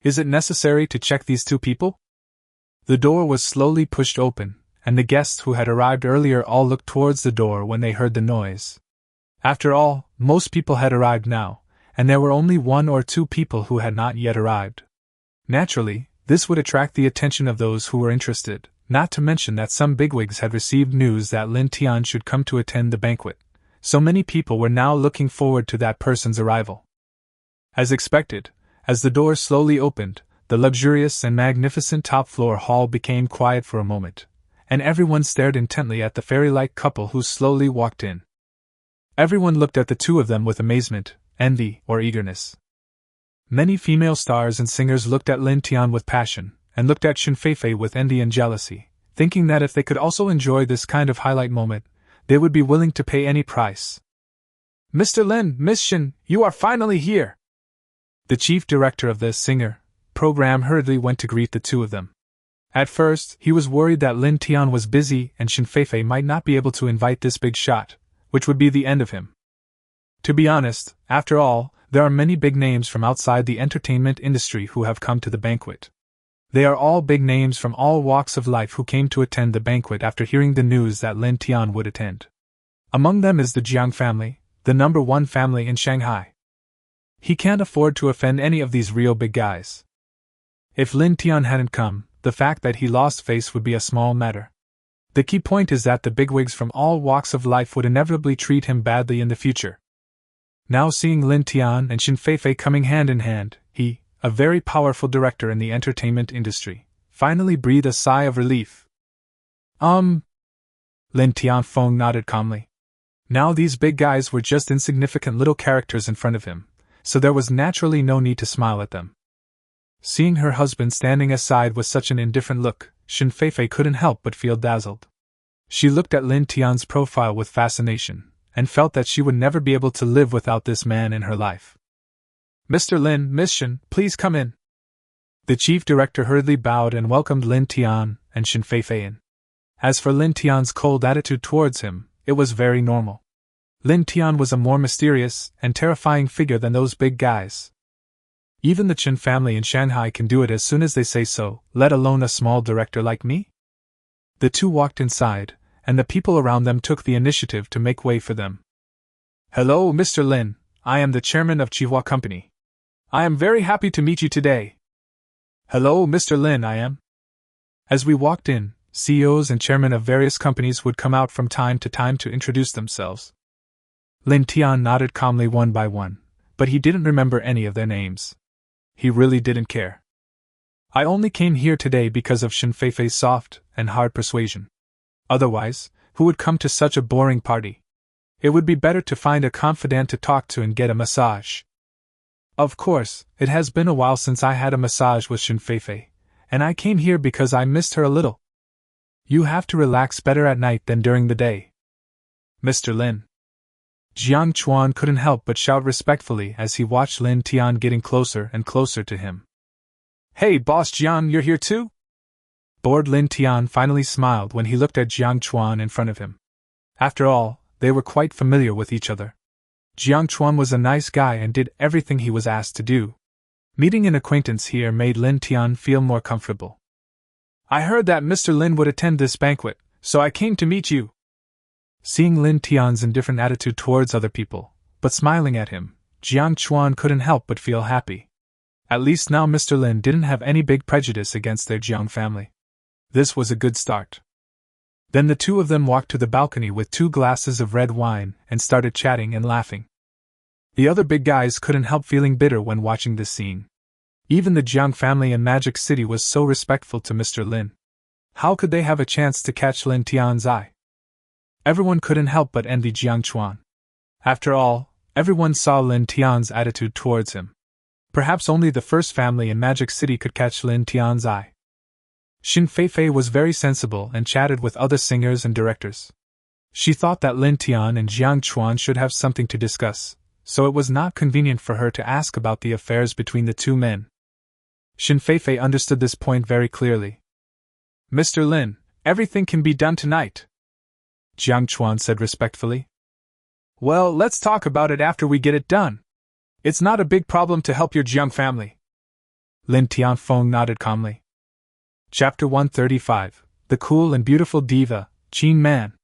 Is it necessary to check these two people? The door was slowly pushed open, and the guests who had arrived earlier all looked towards the door when they heard the noise. After all, most people had arrived now, and there were only one or two people who had not yet arrived. Naturally, this would attract the attention of those who were interested, not to mention that some bigwigs had received news that Lin Tian should come to attend the banquet, so many people were now looking forward to that person's arrival. As expected, as the door slowly opened, the luxurious and magnificent top-floor hall became quiet for a moment, and everyone stared intently at the fairy-like couple who slowly walked in. Everyone looked at the two of them with amazement, envy, or eagerness. Many female stars and singers looked at Lin Tian with passion, and looked at Shen Feifei with envy and jealousy, thinking that if they could also enjoy this kind of highlight moment, they would be willing to pay any price. Mr. Lin, Miss Shen, you are finally here! The chief director of the Singer program hurriedly went to greet the two of them. At first, he was worried that Lin Tian was busy and Shen Feifei might not be able to invite this big shot, which would be the end of him. To be honest, after all, there are many big names from outside the entertainment industry who have come to the banquet. They are all big names from all walks of life who came to attend the banquet after hearing the news that Lin Tian would attend. Among them is the Jiang family, the #1 family in Shanghai. He can't afford to offend any of these real big guys. If Lin Tian hadn't come, the fact that he lost face would be a small matter. The key point is that the bigwigs from all walks of life would inevitably treat him badly in the future. Now seeing Lin Tian and Shen Feifei coming hand in hand, he, a very powerful director in the entertainment industry, finally breathed a sigh of relief. Lin Tianfeng nodded calmly. Now these big guys were just insignificant little characters in front of him, so there was naturally no need to smile at them. Seeing her husband standing aside with such an indifferent look, Shen Feifei couldn't help but feel dazzled. She looked at Lin Tian's profile with fascination, and felt that she would never be able to live without this man in her life. Mr. Lin, Miss Shen, please come in. The chief director hurriedly bowed and welcomed Lin Tian and Shen Feifei in. As for Lin Tian's cold attitude towards him, it was very normal. Lin Tian was a more mysterious and terrifying figure than those big guys. Even the Chen family in Shanghai can do it as soon as they say so, let alone a small director like me? The two walked inside, and the people around them took the initiative to make way for them. Hello, Mr. Lin, I am the chairman of Chihua Company. I am very happy to meet you today. Hello, Mr. Lin, I am. As we walked in, CEOs and chairmen of various companies would come out from time to time to introduce themselves. Lin Tian nodded calmly one by one, but he didn't remember any of their names. He really didn't care. I only came here today because of Shen Feifei's soft and hard persuasion. Otherwise, who would come to such a boring party? It would be better to find a confidant to talk to and get a massage. Of course, it has been a while since I had a massage with Shen Feifei, and I came here because I missed her a little. You have to relax better at night than during the day. Mr. Lin. Jiang Chuan couldn't help but shout respectfully as he watched Lin Tian getting closer and closer to him. Hey, Boss Jiang, you're here too? Bored Lin Tian finally smiled when he looked at Jiang Chuan in front of him. After all, they were quite familiar with each other. Jiang Chuan was a nice guy and did everything he was asked to do. Meeting an acquaintance here made Lin Tian feel more comfortable. I heard that Mr. Lin would attend this banquet, so I came to meet you. Seeing Lin Tian's indifferent attitude towards other people, but smiling at him, Jiang Chuan couldn't help but feel happy. At least now Mr. Lin didn't have any big prejudice against their Jiang family. This was a good start. Then the two of them walked to the balcony with 2 glasses of red wine and started chatting and laughing. The other big guys couldn't help feeling bitter when watching this scene. Even the Jiang family in Magic City was so respectful to Mr. Lin. How could they have a chance to catch Lin Tian's eye? Everyone couldn't help but envy Jiang Chuan. After all, everyone saw Lin Tian's attitude towards him. Perhaps only the first family in Magic City could catch Lin Tian's eye. Shen Feifei was very sensible and chatted with other singers and directors. She thought that Lin Tian and Jiang Chuan should have something to discuss, so it was not convenient for her to ask about the affairs between the two men. Shen Feifei understood this point very clearly. Mr. Lin, everything can be done tonight, Jiang Chuan said respectfully. Well, let's talk about it after we get it done. It's not a big problem to help your Jiang family. Lin Tianfeng nodded calmly. Chapter 135, The Cool and Beautiful Diva, Qin Man.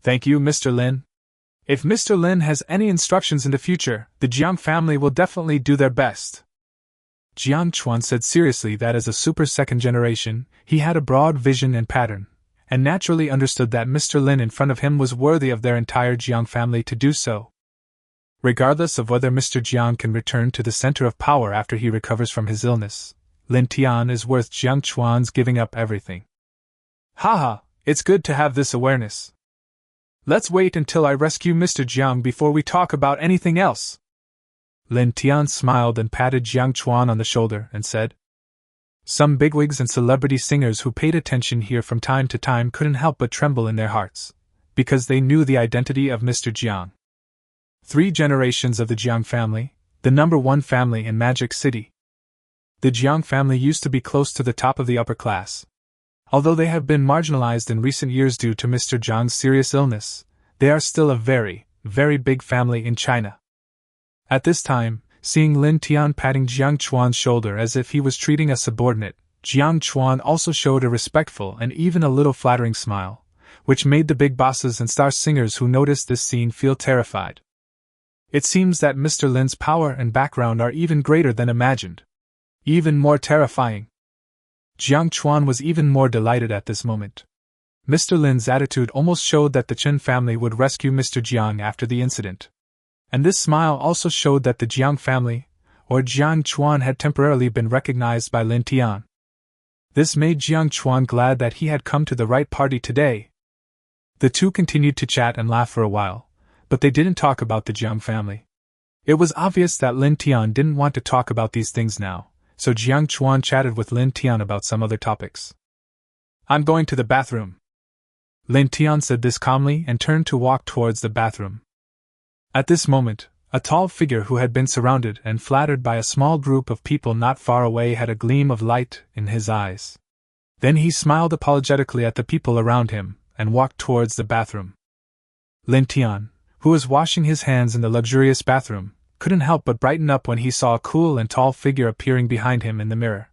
Thank you, Mr. Lin. If Mr. Lin has any instructions in the future, the Jiang family will definitely do their best. Jiang Chuan said seriously that as a super second generation, he had a broad vision and pattern, and naturally understood that Mr. Lin in front of him was worthy of their entire Jiang family to do so. Regardless of whether Mr. Jiang can return to the center of power after he recovers from his illness, Lin Tian is worth Jiang Chuan's giving up everything. Haha, it's good to have this awareness. Let's wait until I rescue Mr. Jiang before we talk about anything else. Lin Tian smiled and patted Jiang Chuan on the shoulder and said. Some bigwigs and celebrity singers who paid attention here from time to time couldn't help but tremble in their hearts, because they knew the identity of Mr. Jiang. 3 generations of the Jiang family, the number 1 family in Magic City. The Jiang family used to be close to the top of the upper class. Although they have been marginalized in recent years due to Mr. Jiang's serious illness, they are still a very, very big family in China. At this time, seeing Lin Tian patting Jiang Chuan's shoulder as if he was treating a subordinate, Jiang Chuan also showed a respectful and even a little flattering smile, which made the big bosses and star singers who noticed this scene feel terrified. It seems that Mr. Lin's power and background are even greater than imagined. Even more terrifying. Jiang Chuan was even more delighted at this moment. Mr. Lin's attitude almost showed that the Chen family would rescue Mr. Jiang after the incident. And this smile also showed that the Jiang family, or Jiang Chuan, had temporarily been recognized by Lin Tian. This made Jiang Chuan glad that he had come to the right party today. The two continued to chat and laugh for a while, but they didn't talk about the Jiang family. It was obvious that Lin Tian didn't want to talk about these things now, so Jiang Chuan chatted with Lin Tian about some other topics. I'm going to the bathroom. Lin Tian said this calmly and turned to walk towards the bathroom. At this moment, a tall figure who had been surrounded and flattered by a small group of people not far away had a gleam of light in his eyes. Then he smiled apologetically at the people around him and walked towards the bathroom. Lin Tian, who was washing his hands in the luxurious bathroom, couldn't help but brighten up when he saw a cool and tall figure appearing behind him in the mirror.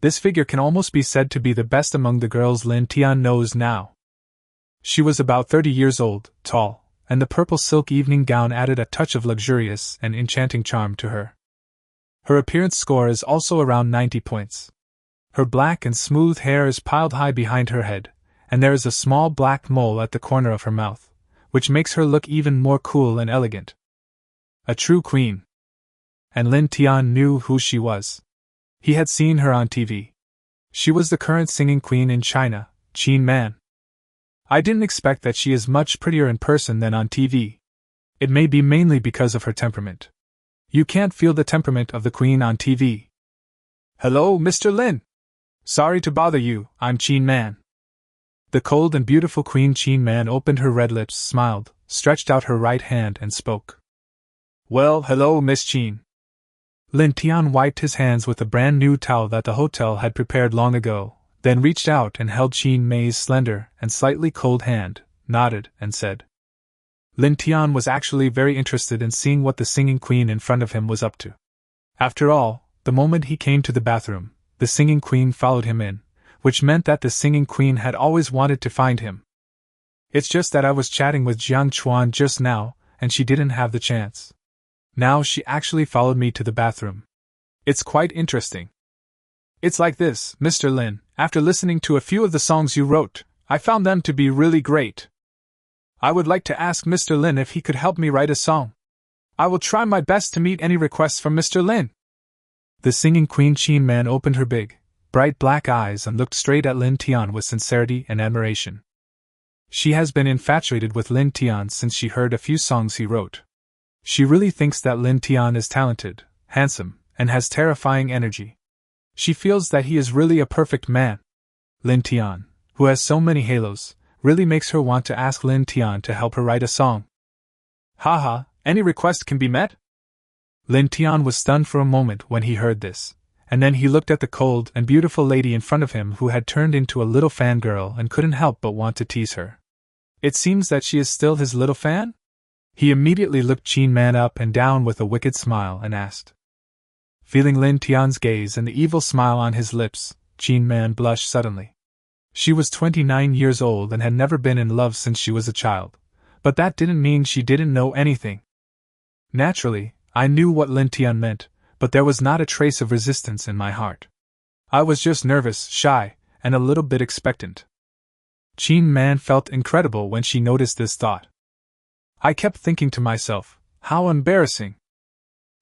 This figure can almost be said to be the best among the girls Lin Tian knows now. She was about 30 years old, tall, and the purple silk evening gown added a touch of luxurious and enchanting charm to her. Her appearance score is also around 90 points. Her black and smooth hair is piled high behind her head, and there is a small black mole at the corner of her mouth, which makes her look even more cool and elegant. A true queen. And Lin Tian knew who she was. He had seen her on TV. She was the current singing queen in China, Qin Man. I didn't expect that she is much prettier in person than on TV. It may be mainly because of her temperament. You can't feel the temperament of the queen on TV. Hello, Mr. Lin. Sorry to bother you, I'm Qin Man. The cold and beautiful Queen Qin Man opened her red lips, smiled, stretched out her right hand and spoke. Well, hello, Miss Qin. Lin Tian wiped his hands with a brand new towel that the hotel had prepared long ago, then reached out and held Qin Mei's slender and slightly cold hand, nodded, and said. Lin Tian was actually very interested in seeing what the singing queen in front of him was up to. After all, the moment he came to the bathroom, the singing queen followed him in, which meant that the singing queen had always wanted to find him. It's just that I was chatting with Jiang Chuan just now, and she didn't have the chance. Now she actually followed me to the bathroom. It's quite interesting. It's like this, Mr. Lin, after listening to a few of the songs you wrote, I found them to be really great. I would like to ask Mr. Lin if he could help me write a song. I will try my best to meet any requests from Mr. Lin. The singing Queen Qin Man opened her big, bright black eyes and looked straight at Lin Tian with sincerity and admiration. She has been infatuated with Lin Tian since she heard a few songs he wrote. She really thinks that Lin Tian is talented, handsome, and has terrifying energy. She feels that he is really a perfect man. Lin Tian, who has so many halos, really makes her want to ask Lin Tian to help her write a song. Haha, any request can be met? Lin Tian was stunned for a moment when he heard this, and then he looked at the cold and beautiful lady in front of him who had turned into a little fangirl and couldn't help but want to tease her. It seems that she is still his little fan? He immediately looked Qin Man up and down with a wicked smile and asked. Feeling Lin Tian's gaze and the evil smile on his lips, Qin Man blushed suddenly. She was 29 years old and had never been in love since she was a child, but that didn't mean she didn't know anything. Naturally, I knew what Lin Tian meant, but there was not a trace of resistance in my heart. I was just nervous, shy, and a little bit expectant. Qin Man felt incredible when she noticed this thought. I kept thinking to myself, how embarrassing.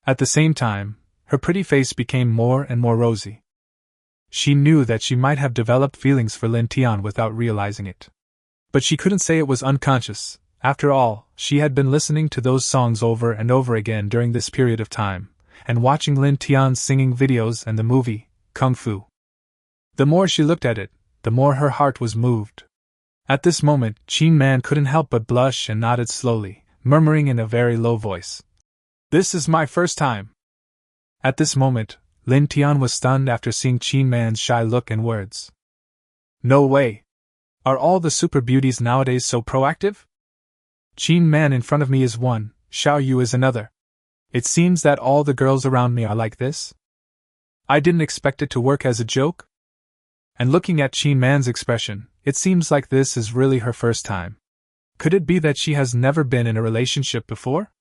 At the same time, her pretty face became more and more rosy. She knew that she might have developed feelings for Lin Tian without realizing it. But she couldn't say it was unconscious. After all, she had been listening to those songs over and over again during this period of time, and watching Lin Tian's singing videos and the movie, Kung Fu. The more she looked at it, the more her heart was moved. At this moment, Qin Man couldn't help but blush and nodded slowly, murmuring in a very low voice. This is my first time. At this moment, Lin Tian was stunned after seeing Qin Man's shy look and words. No way! Are all the super beauties nowadays so proactive? Qin Man in front of me is one, Xiao Yu is another. It seems that all the girls around me are like this? I didn't expect it to work as a joke? And looking at Qin Man's expression, it seems like this is really her first time. Could it be that she has never been in a relationship before?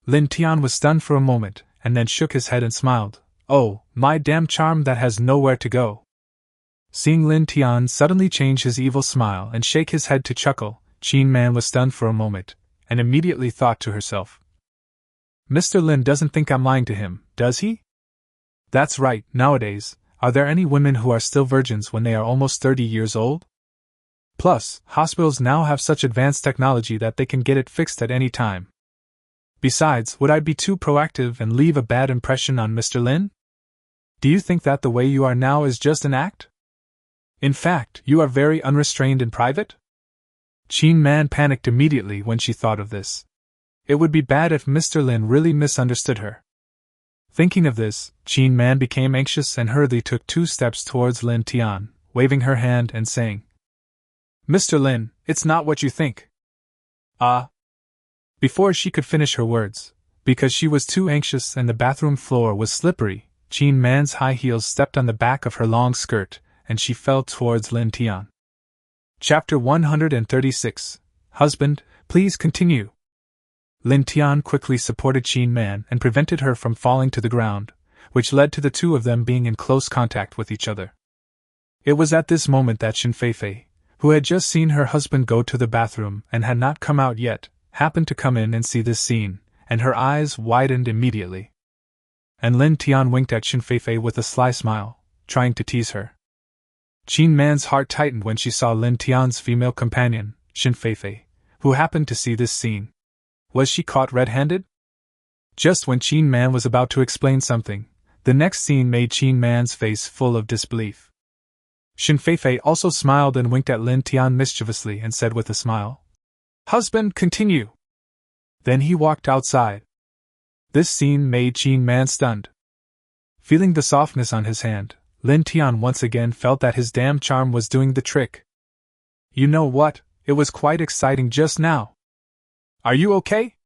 Lin Tian was stunned for a moment, and then shook his head and smiled. Oh, my damn charm that has nowhere to go. Seeing Lin Tian suddenly change his evil smile and shake his head to chuckle, Qin Man was stunned for a moment, and immediately thought to herself. Mr. Lin doesn't think I'm lying to him, does he? That's right, nowadays, are there any women who are still virgins when they are almost 30 years old? Plus, hospitals now have such advanced technology that they can get it fixed at any time. Besides, would I be too proactive and leave a bad impression on Mr. Lin? Do you think that the way you are now is just an act? In fact, you are very unrestrained in private? Qin Man panicked immediately when she thought of this. It would be bad if Mr. Lin really misunderstood her. Thinking of this, Qin Man became anxious and hurriedly took 2 steps towards Lin Tian, waving her hand and saying, Mr. Lin, it's not what you think. Ah. Before she could finish her words, because she was too anxious and the bathroom floor was slippery, Chin Man's high heels stepped on the back of her long skirt, and she fell towards Lin Tian. Chapter 136. Husband, please continue. Lin Tian quickly supported Chin Man and prevented her from falling to the ground, which led to the two of them being in close contact with each other. It was at this moment that Shin Feifei, who had just seen her husband go to the bathroom and had not come out yet, happened to come in and see this scene, and her eyes widened immediately. And Lin Tian winked at Shin Feifei with a sly smile, trying to tease her. Chin Man's heart tightened when she saw Lin Tian's female companion, Shin Feifei, who happened to see this scene. Was she caught red-handed? Just when Chin Man was about to explain something, the next scene made Chin Man's face full of disbelief. Shin Feifei also smiled and winked at Lin Tian mischievously and said with a smile, "Husband, continue." Then he walked outside. This scene made Chin Man stunned. Feeling the softness on his hand, Lin Tian once again felt that his damn charm was doing the trick. You know what, it was quite exciting just now. Are you okay?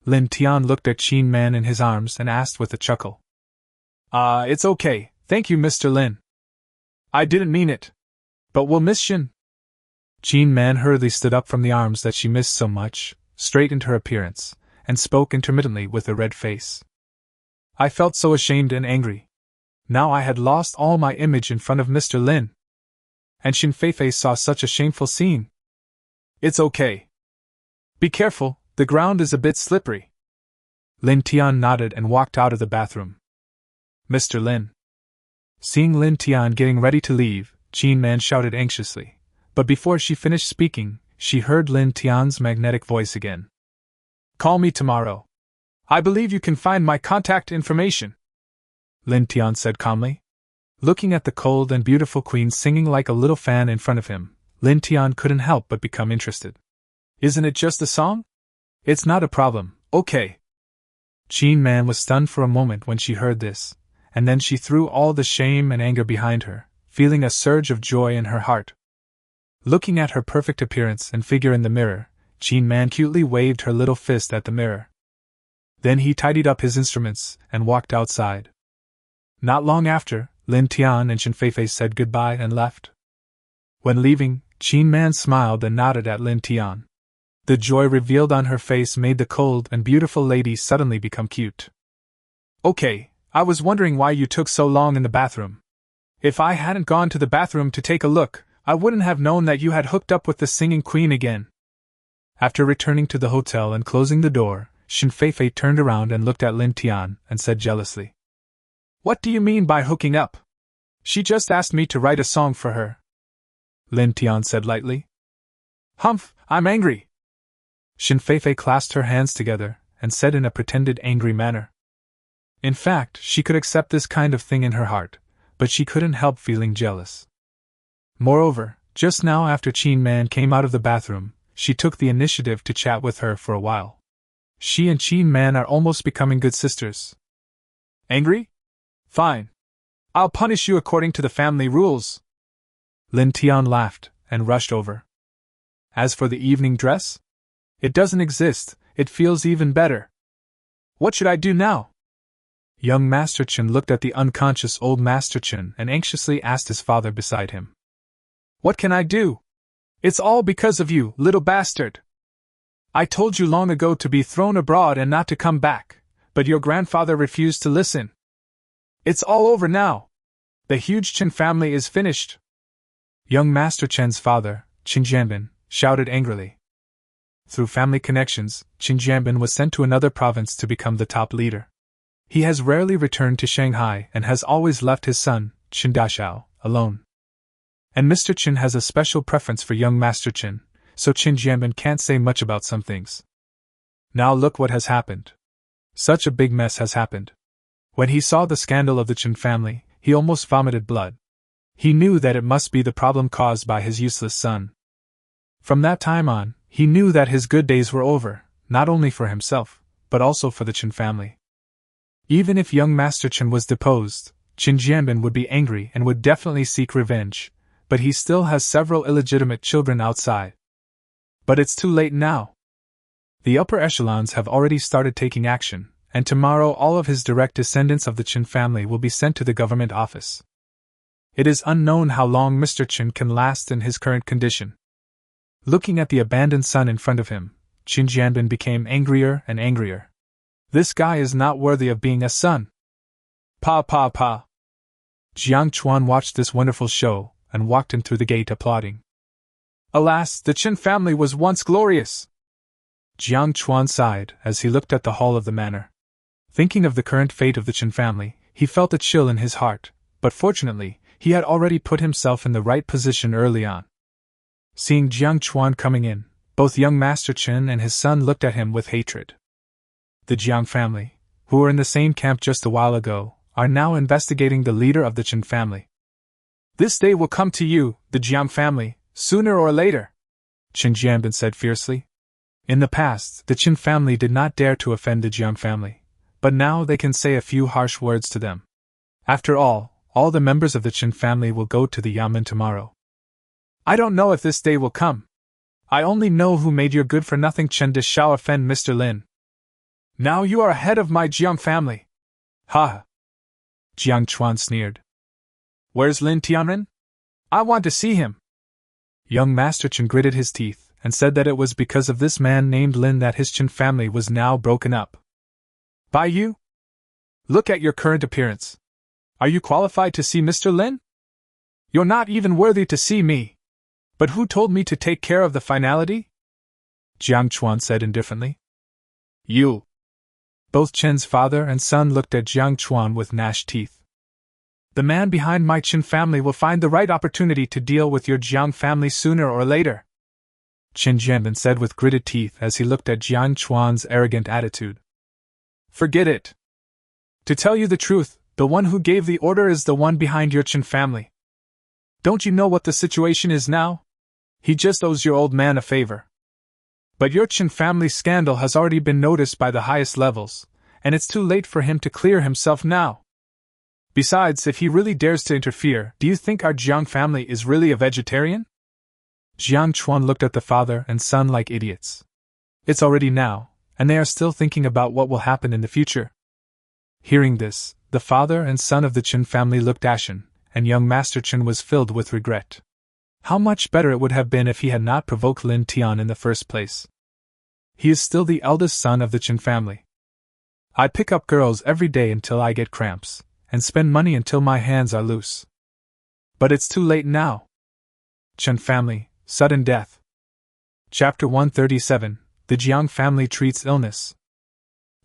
Lin Tian looked at Chin Man in his arms and asked with a chuckle. It's okay, thank you Mr. Lin. I didn't mean it. But we'll miss Shin. Chin Man hurriedly stood up from the arms that she missed so much, straightened her appearance, and spoke intermittently with a red face. I felt so ashamed and angry. Now I had lost all my image in front of Mr. Lin. And Shin Feifei saw such a shameful scene. It's okay. Be careful, the ground is a bit slippery. Lin Tian nodded and walked out of the bathroom. Mr. Lin. Seeing Lin Tian getting ready to leave, Chin Man shouted anxiously, but before she finished speaking, she heard Lin Tian's magnetic voice again. Call me tomorrow. I believe you can find my contact information. Lin Tian said calmly. Looking at the cold and beautiful queen singing like a little fan in front of him, Lin Tian couldn't help but become interested. Isn't it just a song? It's not a problem, okay. Chin Man was stunned for a moment when she heard this, and then she threw all the shame and anger behind her, feeling a surge of joy in her heart. Looking at her perfect appearance and figure in the mirror, Chin Man cutely waved her little fist at the mirror. Then he tidied up his instruments and walked outside. Not long after, Lin Tian and Shin Feifei said goodbye and left. When leaving, Chin Man smiled and nodded at Lin Tian. The joy revealed on her face made the cold and beautiful lady suddenly become cute. Okay, I was wondering why you took so long in the bathroom. If I hadn't gone to the bathroom to take a look, I wouldn't have known that you had hooked up with the singing queen again. After returning to the hotel and closing the door, Shin Feifei turned around and looked at Lin Tian and said jealously, What do you mean by hooking up? She just asked me to write a song for her. Lin Tian said lightly. Humph, I'm angry. Shin Feifei clasped her hands together and said in a pretended angry manner. In fact, she could accept this kind of thing in her heart, but she couldn't help feeling jealous. Moreover, just now after Chin Man came out of the bathroom, she took the initiative to chat with her for a while. She and Chin Man are almost becoming good sisters. Angry? Fine. I'll punish you according to the family rules. Lin Tian laughed and rushed over. As for the evening dress? It doesn't exist, it feels even better. What should I do now? Young Master Chen looked at the unconscious old Master Chen and anxiously asked his father beside him. What can I do? It's all because of you, little bastard. I told you long ago to be thrown abroad and not to come back, but your grandfather refused to listen. It's all over now. The huge Chen family is finished. Young Master Chen's father, Qin Jianbin, shouted angrily. Through family connections, Qin Jianbin was sent to another province to become the top leader. He has rarely returned to Shanghai and has always left his son, Qin Daxiao, alone. And Mr. Qin has a special preference for young Master Qin, so Qin Jianbin can't say much about some things. Now look what has happened. Such a big mess has happened. When he saw the scandal of the Qin family, he almost vomited blood. He knew that it must be the problem caused by his useless son. From that time on, he knew that his good days were over, not only for himself, but also for the Qin family. Even if young Master Chen was deposed, Qin Jianbin would be angry and would definitely seek revenge, but he still has several illegitimate children outside. But it's too late now. The upper echelons have already started taking action, and tomorrow all of his direct descendants of the Chen family will be sent to the government office. It is unknown how long Mr. Chen can last in his current condition. Looking at the abandoned son in front of him, Qin Jianbin became angrier and angrier. This guy is not worthy of being a son. Pa pa pa. Jiang Chuan watched this wonderful show and walked in through the gate applauding. Alas, the Chen family was once glorious! Jiang Chuan sighed as he looked at the hall of the manor. Thinking of the current fate of the Chen family, he felt a chill in his heart, but fortunately, he had already put himself in the right position early on. Seeing Jiang Chuan coming in, both young Master Chen and his son looked at him with hatred. The Jiang family, who were in the same camp just a while ago, are now investigating the leader of the Chen family. This day will come to you, the Jiang family, sooner or later, Qin Jianbin said fiercely. In the past, the Chen family did not dare to offend the Jiang family, but now they can say a few harsh words to them. After all the members of the Chen family will go to the Yamen tomorrow. I don't know if this day will come. I only know who made your good-for-nothing Chen de Shao offend Mr. Lin. Now you are head of my Jiang family. Ha! Jiang Chuan sneered. Where's Lin Tianren? I want to see him. Young Master Chen gritted his teeth and said that it was because of this man named Lin that his Chen family was now broken up. By you? Look at your current appearance. Are you qualified to see Mr. Lin? You're not even worthy to see me. But who told me to take care of the finality? Jiang Chuan said indifferently. You. Both Chen's father and son looked at Jiang Chuan with gnashed teeth. The man behind my Chen family will find the right opportunity to deal with your Jiang family sooner or later, Qin Jianbin said with gritted teeth as he looked at Jiang Chuan's arrogant attitude. Forget it. To tell you the truth, the one who gave the order is the one behind your Chen family. Don't you know what the situation is now? He just owes your old man a favor. But your Chen family scandal has already been noticed by the highest levels, and it's too late for him to clear himself now. Besides, if he really dares to interfere, do you think our Jiang family is really a vegetarian? Jiang Chuan looked at the father and son like idiots. It's already now, and they are still thinking about what will happen in the future. Hearing this, the father and son of the Chen family looked ashen, and young Master Chen was filled with regret. How much better it would have been if he had not provoked Lin Tian in the first place. He is still the eldest son of the Chen family. I pick up girls every day until I get cramps, and spend money until my hands are loose. But it's too late now. Chen family, sudden death. Chapter 137, The Jiang family treats illness.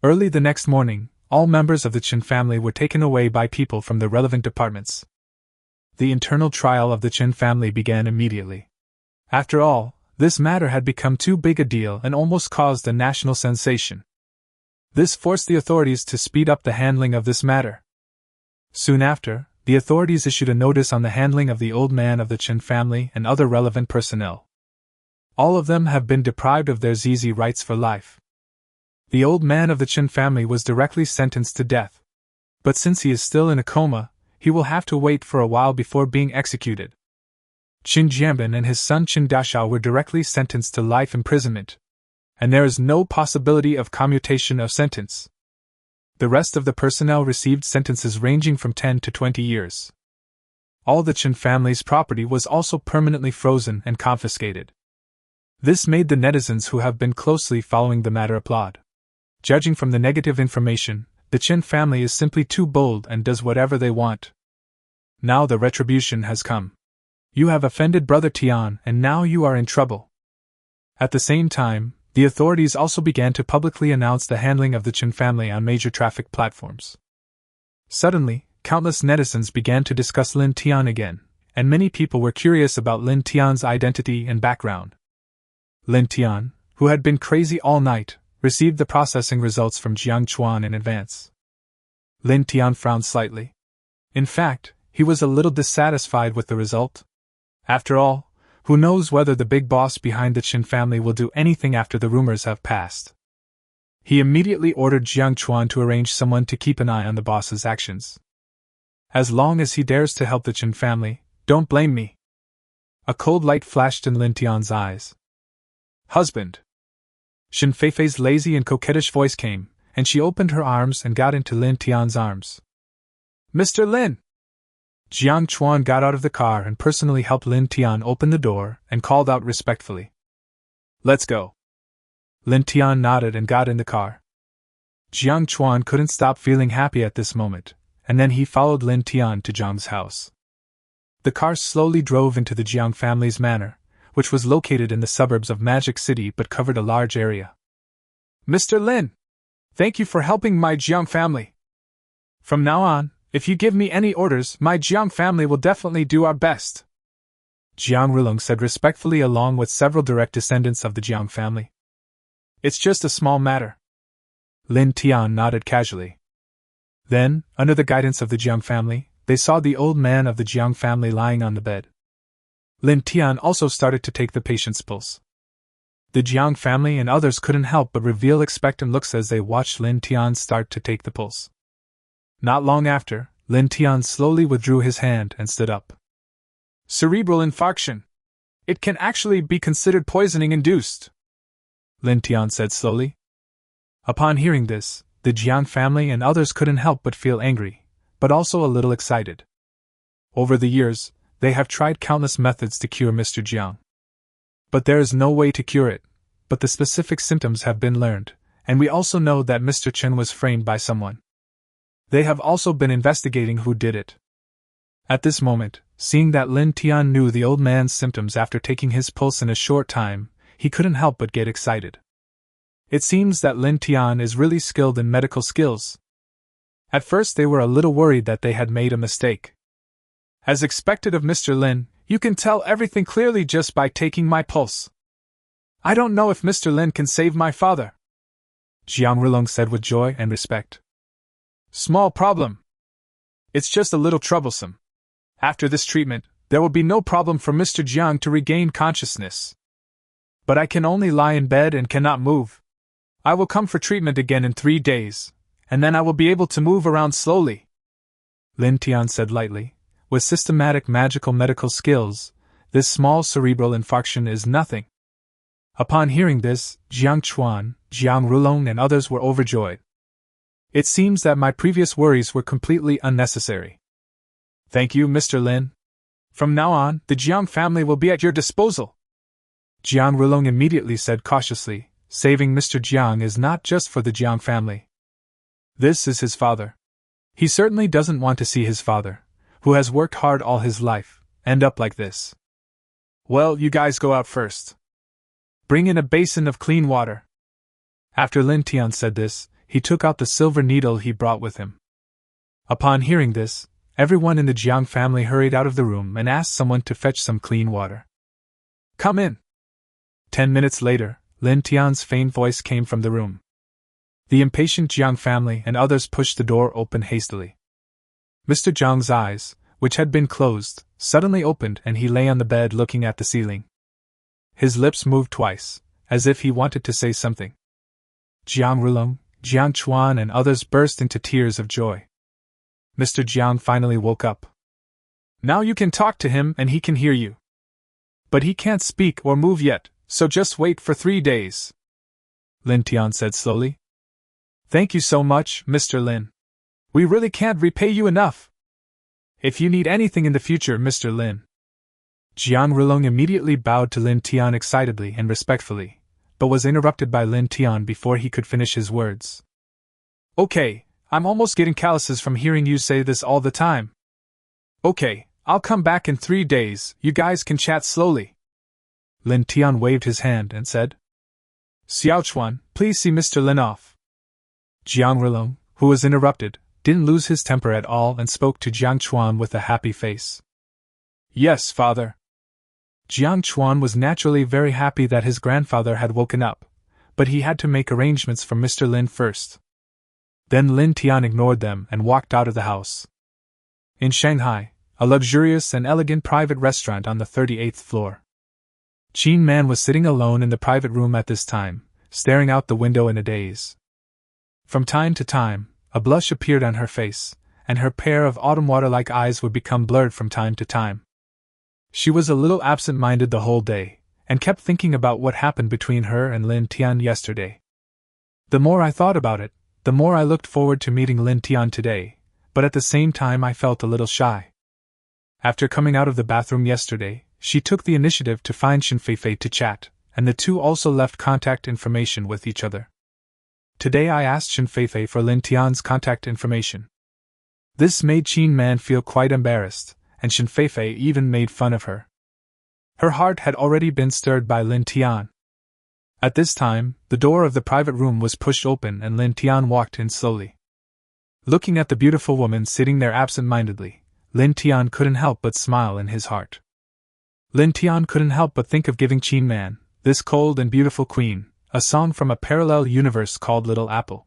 Early the next morning, all members of the Chen family were taken away by people from the relevant departments. The internal trial of the Chen family began immediately. After all, this matter had become too big a deal and almost caused a national sensation. This forced the authorities to speed up the handling of this matter. Soon after, the authorities issued a notice on the handling of the old man of the Chen family and other relevant personnel. All of them have been deprived of their ZZ rights for life. The old man of the Chen family was directly sentenced to death. But since he is still in a coma, he will have to wait for a while before being executed. Qin Jianbin and his son Qin Dashao were directly sentenced to life imprisonment. And there is no possibility of commutation of sentence. The rest of the personnel received sentences ranging from 10 to 20 years. All the Chen family's property was also permanently frozen and confiscated. This made the netizens who have been closely following the matter applaud. Judging from the negative information, the Chen family is simply too bold and does whatever they want. Now the retribution has come. You have offended Brother Tian and now you are in trouble. At the same time, the authorities also began to publicly announce the handling of the Chen family on major traffic platforms. Suddenly, countless netizens began to discuss Lin Tian again, and many people were curious about Lin Tian's identity and background. Lin Tian, who had been crazy all night, received the processing results from Jiang Chuan in advance. Lin Tian frowned slightly. In fact, he was a little dissatisfied with the result. After all, who knows whether the big boss behind the Chen family will do anything after the rumors have passed. He immediately ordered Jiang Chuan to arrange someone to keep an eye on the boss's actions. As long as he dares to help the Chen family, don't blame me. A cold light flashed in Lin Tian's eyes. Husband! Shin Feifei's lazy and coquettish voice came, and she opened her arms and got into Lin Tian's arms. Mr. Lin! Jiang Chuan got out of the car and personally helped Lin Tian open the door and called out respectfully. Let's go. Lin Tian nodded and got in the car. Jiang Chuan couldn't stop feeling happy at this moment, and then he followed Lin Tian to Jiang's house. The car slowly drove into the Jiang family's manor, which was located in the suburbs of Magic City but covered a large area. Mr. Lin! Thank you for helping my Jiang family. From now on, if you give me any orders, my Jiang family will definitely do our best. Jiang Rulong said respectfully along with several direct descendants of the Jiang family. It's just a small matter. Lin Tian nodded casually. Then, under the guidance of the Jiang family, they saw the old man of the Jiang family lying on the bed. Lin Tian also started to take the patient's pulse. The Jiang family and others couldn't help but reveal expectant looks as they watched Lin Tian start to take the pulse. Not long after, Lin Tian slowly withdrew his hand and stood up. Cerebral infarction. It can actually be considered poisoning induced, Lin Tian said slowly. Upon hearing this, the Jiang family and others couldn't help but feel angry, but also a little excited. Over the years, they have tried countless methods to cure Mr. Jiang. But there is no way to cure it, but the specific symptoms have been learned, and we also know that Mr. Chen was framed by someone. They have also been investigating who did it. At this moment, seeing that Lin Tian knew the old man's symptoms after taking his pulse in a short time, he couldn't help but get excited. It seems that Lin Tian is really skilled in medical skills. At first they were a little worried that they had made a mistake. As expected of Mr. Lin, you can tell everything clearly just by taking my pulse. I don't know if Mr. Lin can save my father, Jiang Rulong said with joy and respect. Small problem. It's just a little troublesome. After this treatment, there will be no problem for Mr. Jiang to regain consciousness. But I can only lie in bed and cannot move. I will come for treatment again in 3 days, and then I will be able to move around slowly, Lin Tian said lightly. With systematic magical medical skills, this small cerebral infarction is nothing. Upon hearing this, Jiang Chuan, Jiang Rulong and others were overjoyed. It seems that my previous worries were completely unnecessary. Thank you, Mr. Lin. From now on, the Jiang family will be at your disposal. Jiang Rulong immediately said cautiously, saving Mr. Jiang is not just for the Jiang family. This is his father. He certainly doesn't want to see his father, who has worked hard all his life, end up like this. Well, you guys go out first. Bring in a basin of clean water. After Lin Tian said this, he took out the silver needle he brought with him. Upon hearing this, everyone in the Jiang family hurried out of the room and asked someone to fetch some clean water. Come in. 10 minutes later, Lin Tian's faint voice came from the room. The impatient Jiang family and others pushed the door open hastily. Mr. Jiang's eyes, which had been closed, suddenly opened and he lay on the bed looking at the ceiling. His lips moved twice, as if he wanted to say something. Jiang Rulong, Jiang Chuan and others burst into tears of joy. Mr. Jiang finally woke up. Now you can talk to him and he can hear you. But he can't speak or move yet, so just wait for 3 days, Lin Tian said slowly. Thank you so much, Mr. Lin. We really can't repay you enough. If you need anything in the future, Mr. Lin. Jiang Rulong immediately bowed to Lin Tian excitedly and respectfully, but was interrupted by Lin Tian before he could finish his words. Okay, I'm almost getting calluses from hearing you say this all the time. Okay, I'll come back in 3 days, you guys can chat slowly. Lin Tian waved his hand and said, Xiaochuan, please see Mr. Lin off. Jiang Rulong, who was interrupted, didn't lose his temper at all and spoke to Jiang Chuan with a happy face. Yes, father. Jiang Chuan was naturally very happy that his grandfather had woken up, but he had to make arrangements for Mr. Lin first. Then Lin Tian ignored them and walked out of the house. In Shanghai, a luxurious and elegant private restaurant on the 38th floor. Qin Man was sitting alone in the private room at this time, staring out the window in a daze. From time to time, a blush appeared on her face, and her pair of autumn water-like eyes would become blurred from time to time. She was a little absent-minded the whole day, and kept thinking about what happened between her and Lin Tian yesterday. The more I thought about it, the more I looked forward to meeting Lin Tian today, but at the same time I felt a little shy. After coming out of the bathroom yesterday, she took the initiative to find Shin Feifei to chat, and the two also left contact information with each other. Today I asked Shin Feifei for Lin Tian's contact information. This made Qin Man feel quite embarrassed, and Shin Feifei even made fun of her. Her heart had already been stirred by Lin Tian. At this time, the door of the private room was pushed open and Lin Tian walked in slowly. Looking at the beautiful woman sitting there absent-mindedly, Lin Tian couldn't help but smile in his heart. Lin Tian couldn't help but think of giving Qin Man, this cold and beautiful queen, a song from a parallel universe called Little Apple.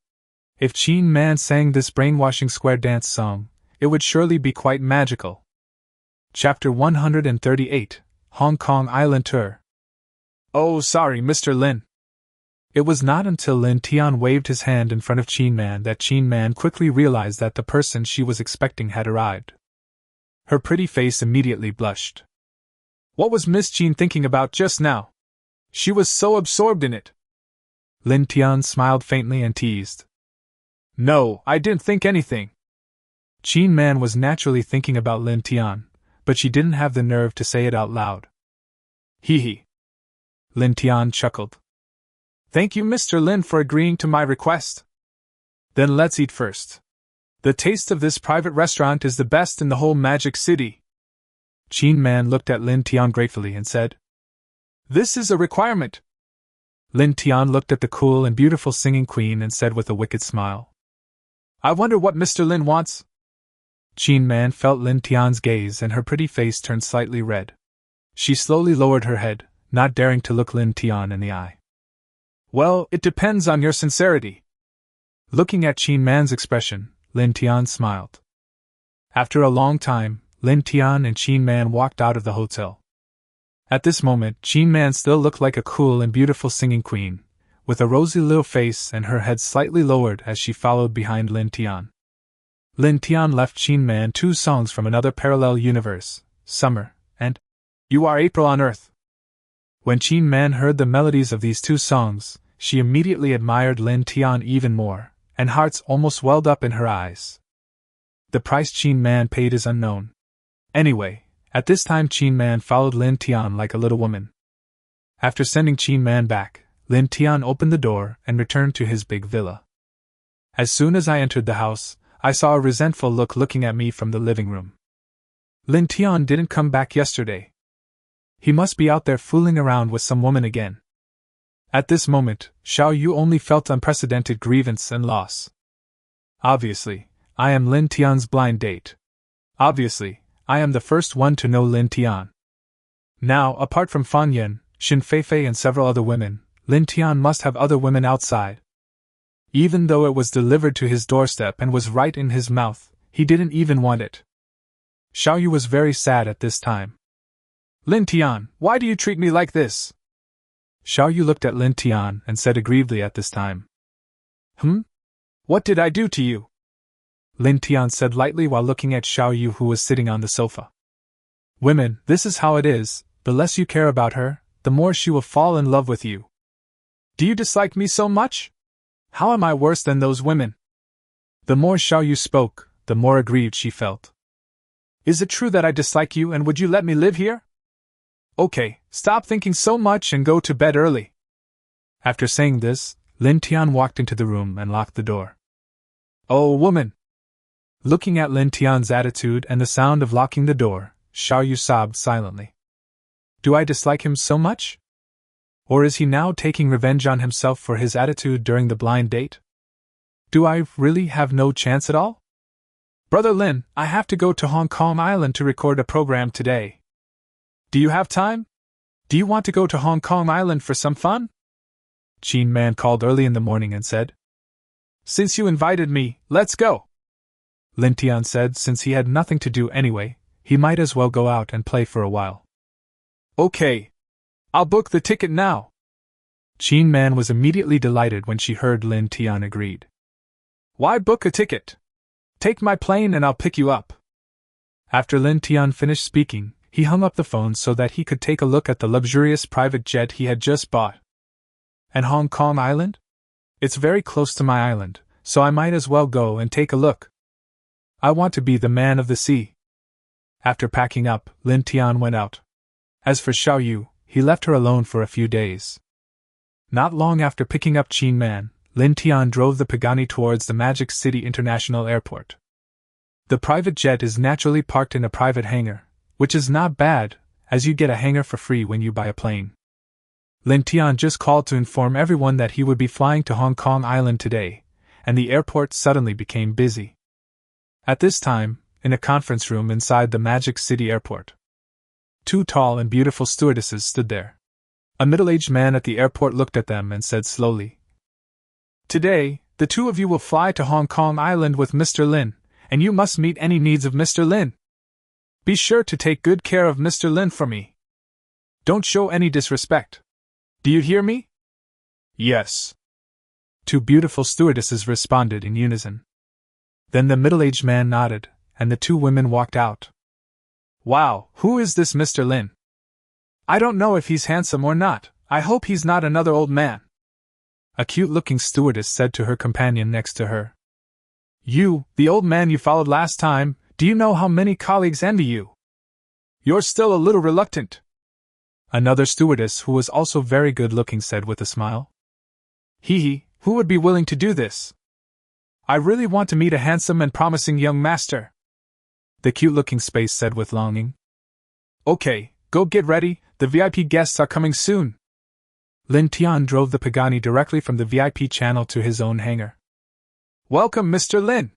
If Qin Man sang this brainwashing square dance song, it would surely be quite magical. Chapter 138, Hong Kong Island Tour. Oh, sorry, Mr. Lin. It was not until Lin Tian waved his hand in front of Qin Man that Qin Man quickly realized that the person she was expecting had arrived. Her pretty face immediately blushed. What was Miss Qin thinking about just now? She was so absorbed in it. Lin Tian smiled faintly and teased. No, I didn't think anything. Qin Man was naturally thinking about Lin Tian, but she didn't have the nerve to say it out loud. Hee hee. Lin Tian chuckled. Thank you, Mr. Lin, for agreeing to my request. Then let's eat first. The taste of this private restaurant is the best in the whole Magic City. Qin Man looked at Lin Tian gratefully and said, This is a requirement. Lin Tian looked at the cool and beautiful singing queen and said with a wicked smile, I wonder what Mr. Lin wants. Qin Man felt Lin Tian's gaze and her pretty face turned slightly red. She slowly lowered her head, not daring to look Lin Tian in the eye. Well, it depends on your sincerity. Looking at Qin Man's expression, Lin Tian smiled. After a long time, Lin Tian and Qin Man walked out of the hotel. At this moment, Qin Man still looked like a cool and beautiful singing queen, with a rosy little face and her head slightly lowered as she followed behind Lin Tian. Lin Tian left Qin Man 2 songs from another parallel universe, Summer, and You Are April on Earth. When Qin Man heard the melodies of these 2 songs, she immediately admired Lin Tian even more, and hearts almost welled up in her eyes. The price Qin Man paid is unknown. Anyway, at this time Qin Man followed Lin Tian like a little woman. After sending Qin Man back, Lin Tian opened the door and returned to his big villa. As soon as I entered the house, I saw a resentful look looking at me from the living room. Lin Tian didn't come back yesterday. He must be out there fooling around with some woman again. At this moment, Xiao Yu only felt unprecedented grievance and loss. Obviously, I am Lin Tian's blind date. Obviously, I am the first one to know Lin Tian. Now, apart from Fan Yen, Shin Feifei and several other women, Lin Tian must have other women outside. Even though it was delivered to his doorstep and was right in his mouth, he didn't even want it. Xiao Yu was very sad at this time. Lin Tian, why do you treat me like this? Xiao Yu looked at Lin Tian and said aggrievedly at this time. What did I do to you? Lin Tian said lightly while looking at Xiao Yu who was sitting on the sofa. Women, this is how it is, the less you care about her, the more she will fall in love with you. Do you dislike me so much? How am I worse than those women? The more Xiao Yu spoke, the more aggrieved she felt. Is it true that I dislike you and would you let me live here? Okay, stop thinking so much and go to bed early. After saying this, Lin Tian walked into the room and locked the door. Oh, woman! Looking at Lin Tian's attitude and the sound of locking the door, Xiao Yu sobbed silently. Do I dislike him so much? Or is he now taking revenge on himself for his attitude during the blind date? Do I really have no chance at all? Brother Lin, I have to go to Hong Kong Island to record a program today. Do you have time? Do you want to go to Hong Kong Island for some fun? Qin Man called early in the morning and said. Since you invited me, let's go. Lin Tian said since he had nothing to do anyway, he might as well go out and play for a while. Okay. I'll book the ticket now. Qin Man was immediately delighted when she heard Lin Tian agreed. Why book a ticket? Take my plane and I'll pick you up. After Lin Tian finished speaking, He hung up the phone so that he could take a look at the luxurious private jet he had just bought. And Hong Kong Island? It's very close to my island, so I might as well go and take a look. I want to be the man of the sea. After packing up, Lin Tian went out. As for Xiao Yu, he left her alone for a few days. Not long after picking up Qin Man, Lin Tian drove the Pagani towards the Magic City International Airport. The private jet is naturally parked in a private hangar, which is not bad, as you get a hangar for free when you buy a plane. Lin Tian just called to inform everyone that he would be flying to Hong Kong Island today, and the airport suddenly became busy. At this time, in a conference room inside the Magic City Airport, two tall and beautiful stewardesses stood there. A middle-aged man at the airport looked at them and said slowly, "Today, the two of you will fly to Hong Kong Island with Mr. Lin, and you must meet any needs of Mr. Lin. Be sure to take good care of Mr. Lin for me. Don't show any disrespect. Do you hear me?" "Yes." Two beautiful stewardesses responded in unison. Then the middle-aged man nodded, and the two women walked out. "Wow, who is this Mr. Lin? I don't know if he's handsome or not. I hope he's not another old man," a cute-looking stewardess said to her companion next to her. "You, the old man you followed last time, do you know how many colleagues envy you? You're still a little reluctant," another stewardess who was also very good-looking said with a smile. "Hee, who would be willing to do this? I really want to meet a handsome and promising young master," the cute-looking space said with longing. "Okay, go get ready, the VIP guests are coming soon." Lin Tian drove the Pagani directly from the VIP channel to his own hangar. "Welcome, Mr. Lin."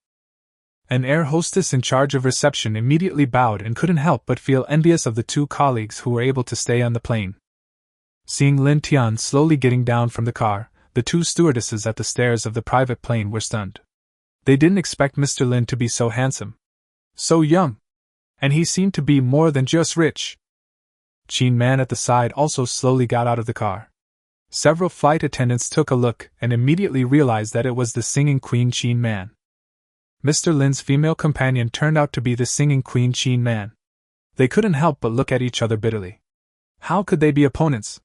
An air hostess in charge of reception immediately bowed and couldn't help but feel envious of the two colleagues who were able to stay on the plane. Seeing Lin Tian slowly getting down from the car, the two stewardesses at the stairs of the private plane were stunned. They didn't expect Mr. Lin to be so handsome, so young, and he seemed to be more than just rich. Qin Man at the side also slowly got out of the car. Several flight attendants took a look and immediately realized that it was the singing queen Qin Man. Mr. Lin's female companion turned out to be the singing queen Qin Man. They couldn't help but look at each other bitterly. How could they be opponents?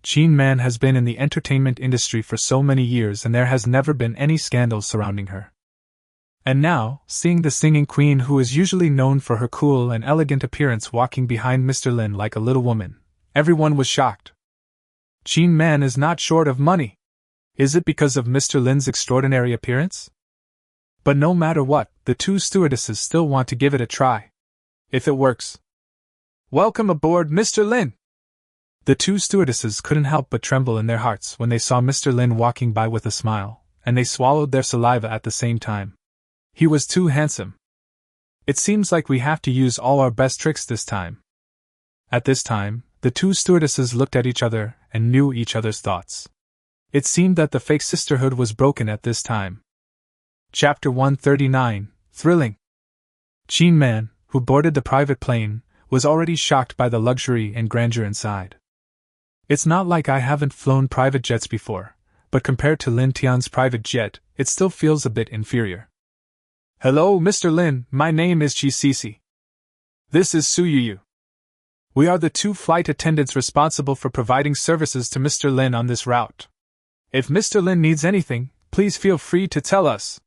Qin Man has been in the entertainment industry for so many years and there has never been any scandals surrounding her. And now, seeing the singing queen who is usually known for her cool and elegant appearance walking behind Mr. Lin like a little woman, everyone was shocked. Qin Man is not short of money. Is it because of Mr. Lin's extraordinary appearance? But no matter what, the two stewardesses still want to give it a try. If it works. "Welcome aboard, Mr. Lin!" The two stewardesses couldn't help but tremble in their hearts when they saw Mr. Lin walking by with a smile, and they swallowed their saliva at the same time. He was too handsome. "It seems like we have to use all our best tricks this time." At this time, the two stewardesses looked at each other and knew each other's thoughts. It seemed that the fake sisterhood was broken at this time. Chapter 139, Thrilling. Qin Man, who boarded the private plane, was already shocked by the luxury and grandeur inside. "It's not like I haven't flown private jets before, but compared to Lin Tian's private jet, it still feels a bit inferior." "Hello, Mr. Lin, my name is Chi Sisi. This is Su Yu. We are the two flight attendants responsible for providing services to Mr. Lin on this route. If Mr. Lin needs anything, please feel free to tell us."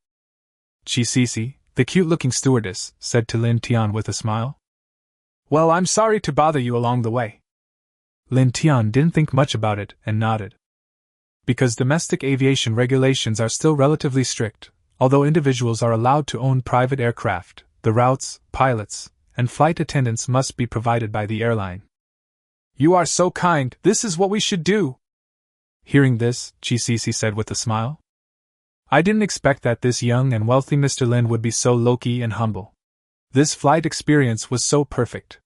Chi Sisi, the cute-looking stewardess, said to Lin Tian with a smile. "Well, I'm sorry to bother you along the way." Lin Tian didn't think much about it and nodded. Because domestic aviation regulations are still relatively strict, although individuals are allowed to own private aircraft, the routes, pilots, and flight attendants must be provided by the airline. "You are so kind, this is what we should do." Hearing this, Chi Sisi said with a smile. "I didn't expect that this young and wealthy Mr. Lin would be so low-key and humble. This flight experience was so perfect."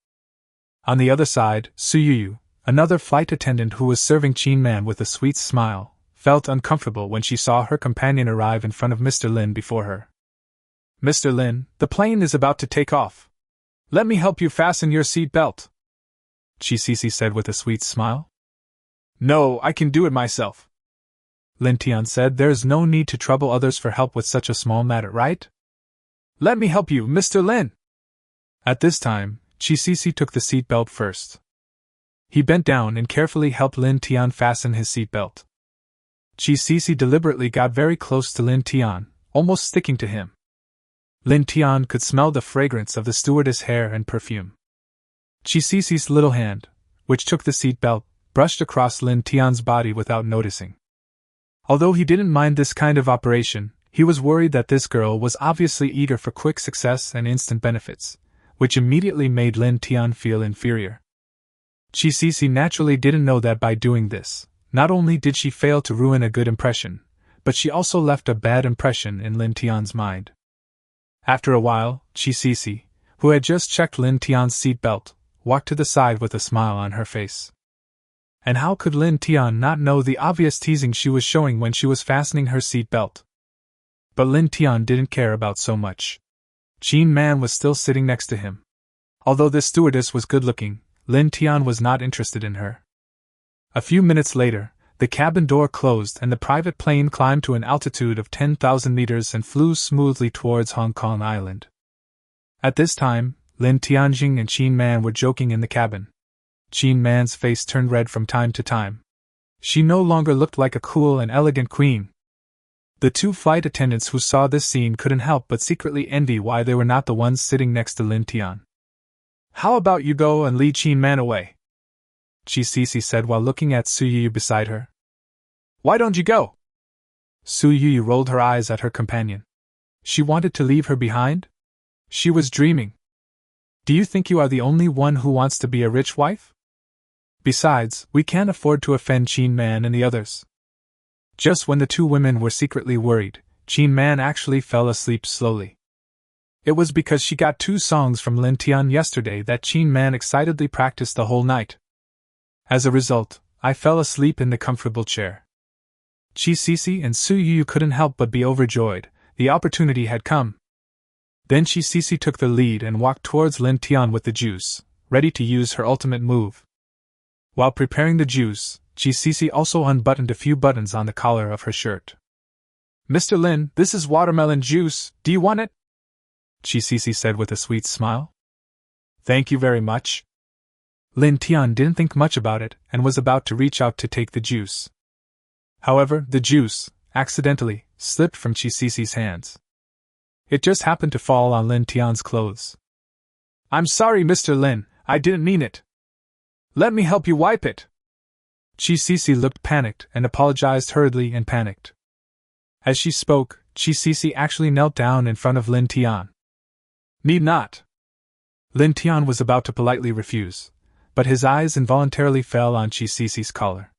On the other side, Su Yu, another flight attendant who was serving Qin Man with a sweet smile, felt uncomfortable when she saw her companion arrive in front of Mr. Lin before her. "Mr. Lin, the plane is about to take off. Let me help you fasten your seat belt," Chi Sisi said with a sweet smile. "No, I can do it myself," Lin Tian said. "There's no need to trouble others for help with such a small matter, right? Let me help you, Mr. Lin." At this time, Chi Cece took the seat belt first. He bent down and carefully helped Lin Tian fasten his seat belt. Chi Cece deliberately got very close to Lin Tian, almost sticking to him. Lin Tian could smell the fragrance of the stewardess' hair and perfume. Chi Cece's little hand, which took the seat belt, brushed across Lin Tian's body without noticing. Although he didn't mind this kind of operation, he was worried that this girl was obviously eager for quick success and instant benefits, which immediately made Lin Tian feel inferior. Chi Cece naturally didn't know that by doing this, not only did she fail to ruin a good impression, but she also left a bad impression in Lin Tian's mind. After a while, Chi Cece, who had just checked Lin Tian's seat belt, walked to the side with a smile on her face. And how could Lin Tian not know the obvious teasing she was showing when she was fastening her seat belt? But Lin Tian didn't care about so much. Qin Man was still sitting next to him. Although this stewardess was good-looking, Lin Tian was not interested in her. A few minutes later, the cabin door closed and the private plane climbed to an altitude of 10,000 meters and flew smoothly towards Hong Kong Island. At this time, Lin Tianjing and Qin Man were joking in the cabin. Qin Man's face turned red from time to time. She no longer looked like a cool and elegant queen. The two flight attendants who saw this scene couldn't help but secretly envy why they were not the ones sitting next to Lin Tian. "How about you go and lead Qin Man away?" Chi Cece said while looking at Su Yu beside her. "Why don't you go?" Su Yu rolled her eyes at her companion. She wanted to leave her behind? She was dreaming. "Do you think you are the only one who wants to be a rich wife? Besides, we can't afford to offend Qin Man and the others." Just when the two women were secretly worried, Qin Man actually fell asleep slowly. It was because she got 2 songs from Lin Tian yesterday that Qin Man excitedly practiced the whole night. As a result, I fell asleep in the comfortable chair. Chi Cece and Su Yu couldn't help but be overjoyed. The opportunity had come. Then Chi Cece took the lead and walked towards Lin Tian with the juice, ready to use her ultimate move. While preparing the juice, Chi Cece also unbuttoned a few buttons on the collar of her shirt. "Mr. Lin, this is watermelon juice, do you want it?" Chi Cece said with a sweet smile. "Thank you very much." Lin Tian didn't think much about it and was about to reach out to take the juice. However, the juice, accidentally, slipped from Chi Cece's hands. It just happened to fall on Lin Tian's clothes. "I'm sorry, Mr. Lin, I didn't mean it. Let me help you wipe it." Chi Cece looked panicked and apologized hurriedly and panicked. As she spoke, Chi Cece actually knelt down in front of Lin Tian. "Need not." Lin Tian was about to politely refuse, but his eyes involuntarily fell on Chi Cece's collar.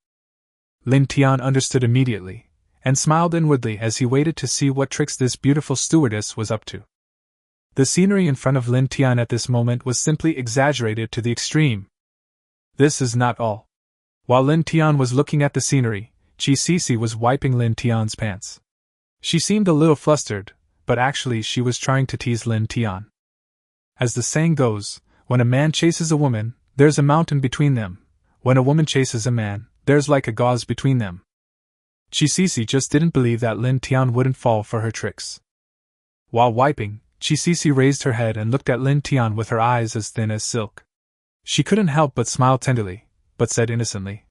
Lin Tian understood immediately, and smiled inwardly as he waited to see what tricks this beautiful stewardess was up to. The scenery in front of Lin Tian at this moment was simply exaggerated to the extreme. This is not all. While Lin Tian was looking at the scenery, Chi Cece was wiping Lin Tian's pants. She seemed a little flustered, but actually she was trying to tease Lin Tian. As the saying goes, when a man chases a woman, there's a mountain between them. When a woman chases a man, there's like a gauze between them. Chi Cece just didn't believe that Lin Tian wouldn't fall for her tricks. While wiping, Chi Cece raised her head and looked at Lin Tian with her eyes as thin as silk. She couldn't help but smile tenderly, but said innocently,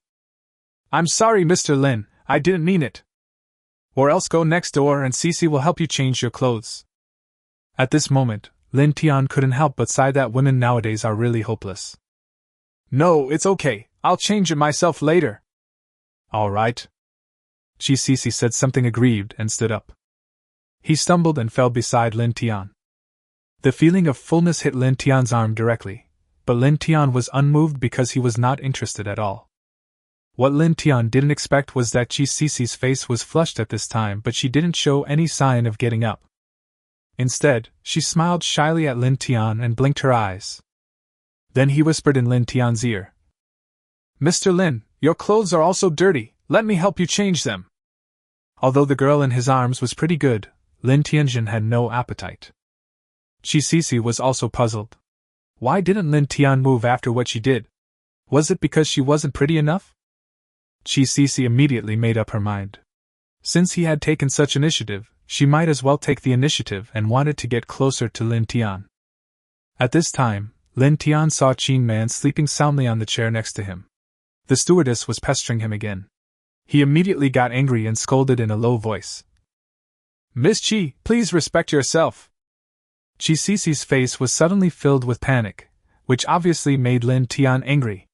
"I'm sorry, Mr. Lin, I didn't mean it. Or else go next door and Cece will help you change your clothes." At this moment, Lin Tian couldn't help but sigh that women nowadays are really hopeless. "No, it's okay, I'll change it myself later." "All right." Chi Cece said something aggrieved and stood up. He stumbled and fell beside Lin Tian. The feeling of fullness hit Lin Tian's arm directly, but Lin Tian was unmoved because he was not interested at all. What Lin Tian didn't expect was that Chi Cece's face was flushed at this time, but she didn't show any sign of getting up. Instead, she smiled shyly at Lin Tian and blinked her eyes. Then he whispered in Lin Tian's ear, "Mr. Lin, your clothes are also dirty, let me help you change them." Although the girl in his arms was pretty good, Lin Tianjin had no appetite. Chi Cece was also puzzled. Why didn't Lin Tian move after what she did? Was it because she wasn't pretty enough? Chi Cece immediately made up her mind. Since he had taken such initiative, she might as well take the initiative and wanted to get closer to Lin Tian. At this time, Lin Tian saw Qin Man sleeping soundly on the chair next to him. The stewardess was pestering him again. He immediately got angry and scolded in a low voice. Miss Qi, please respect yourself. Qi Cici's face was suddenly filled with panic, which obviously made Lin Tian angry.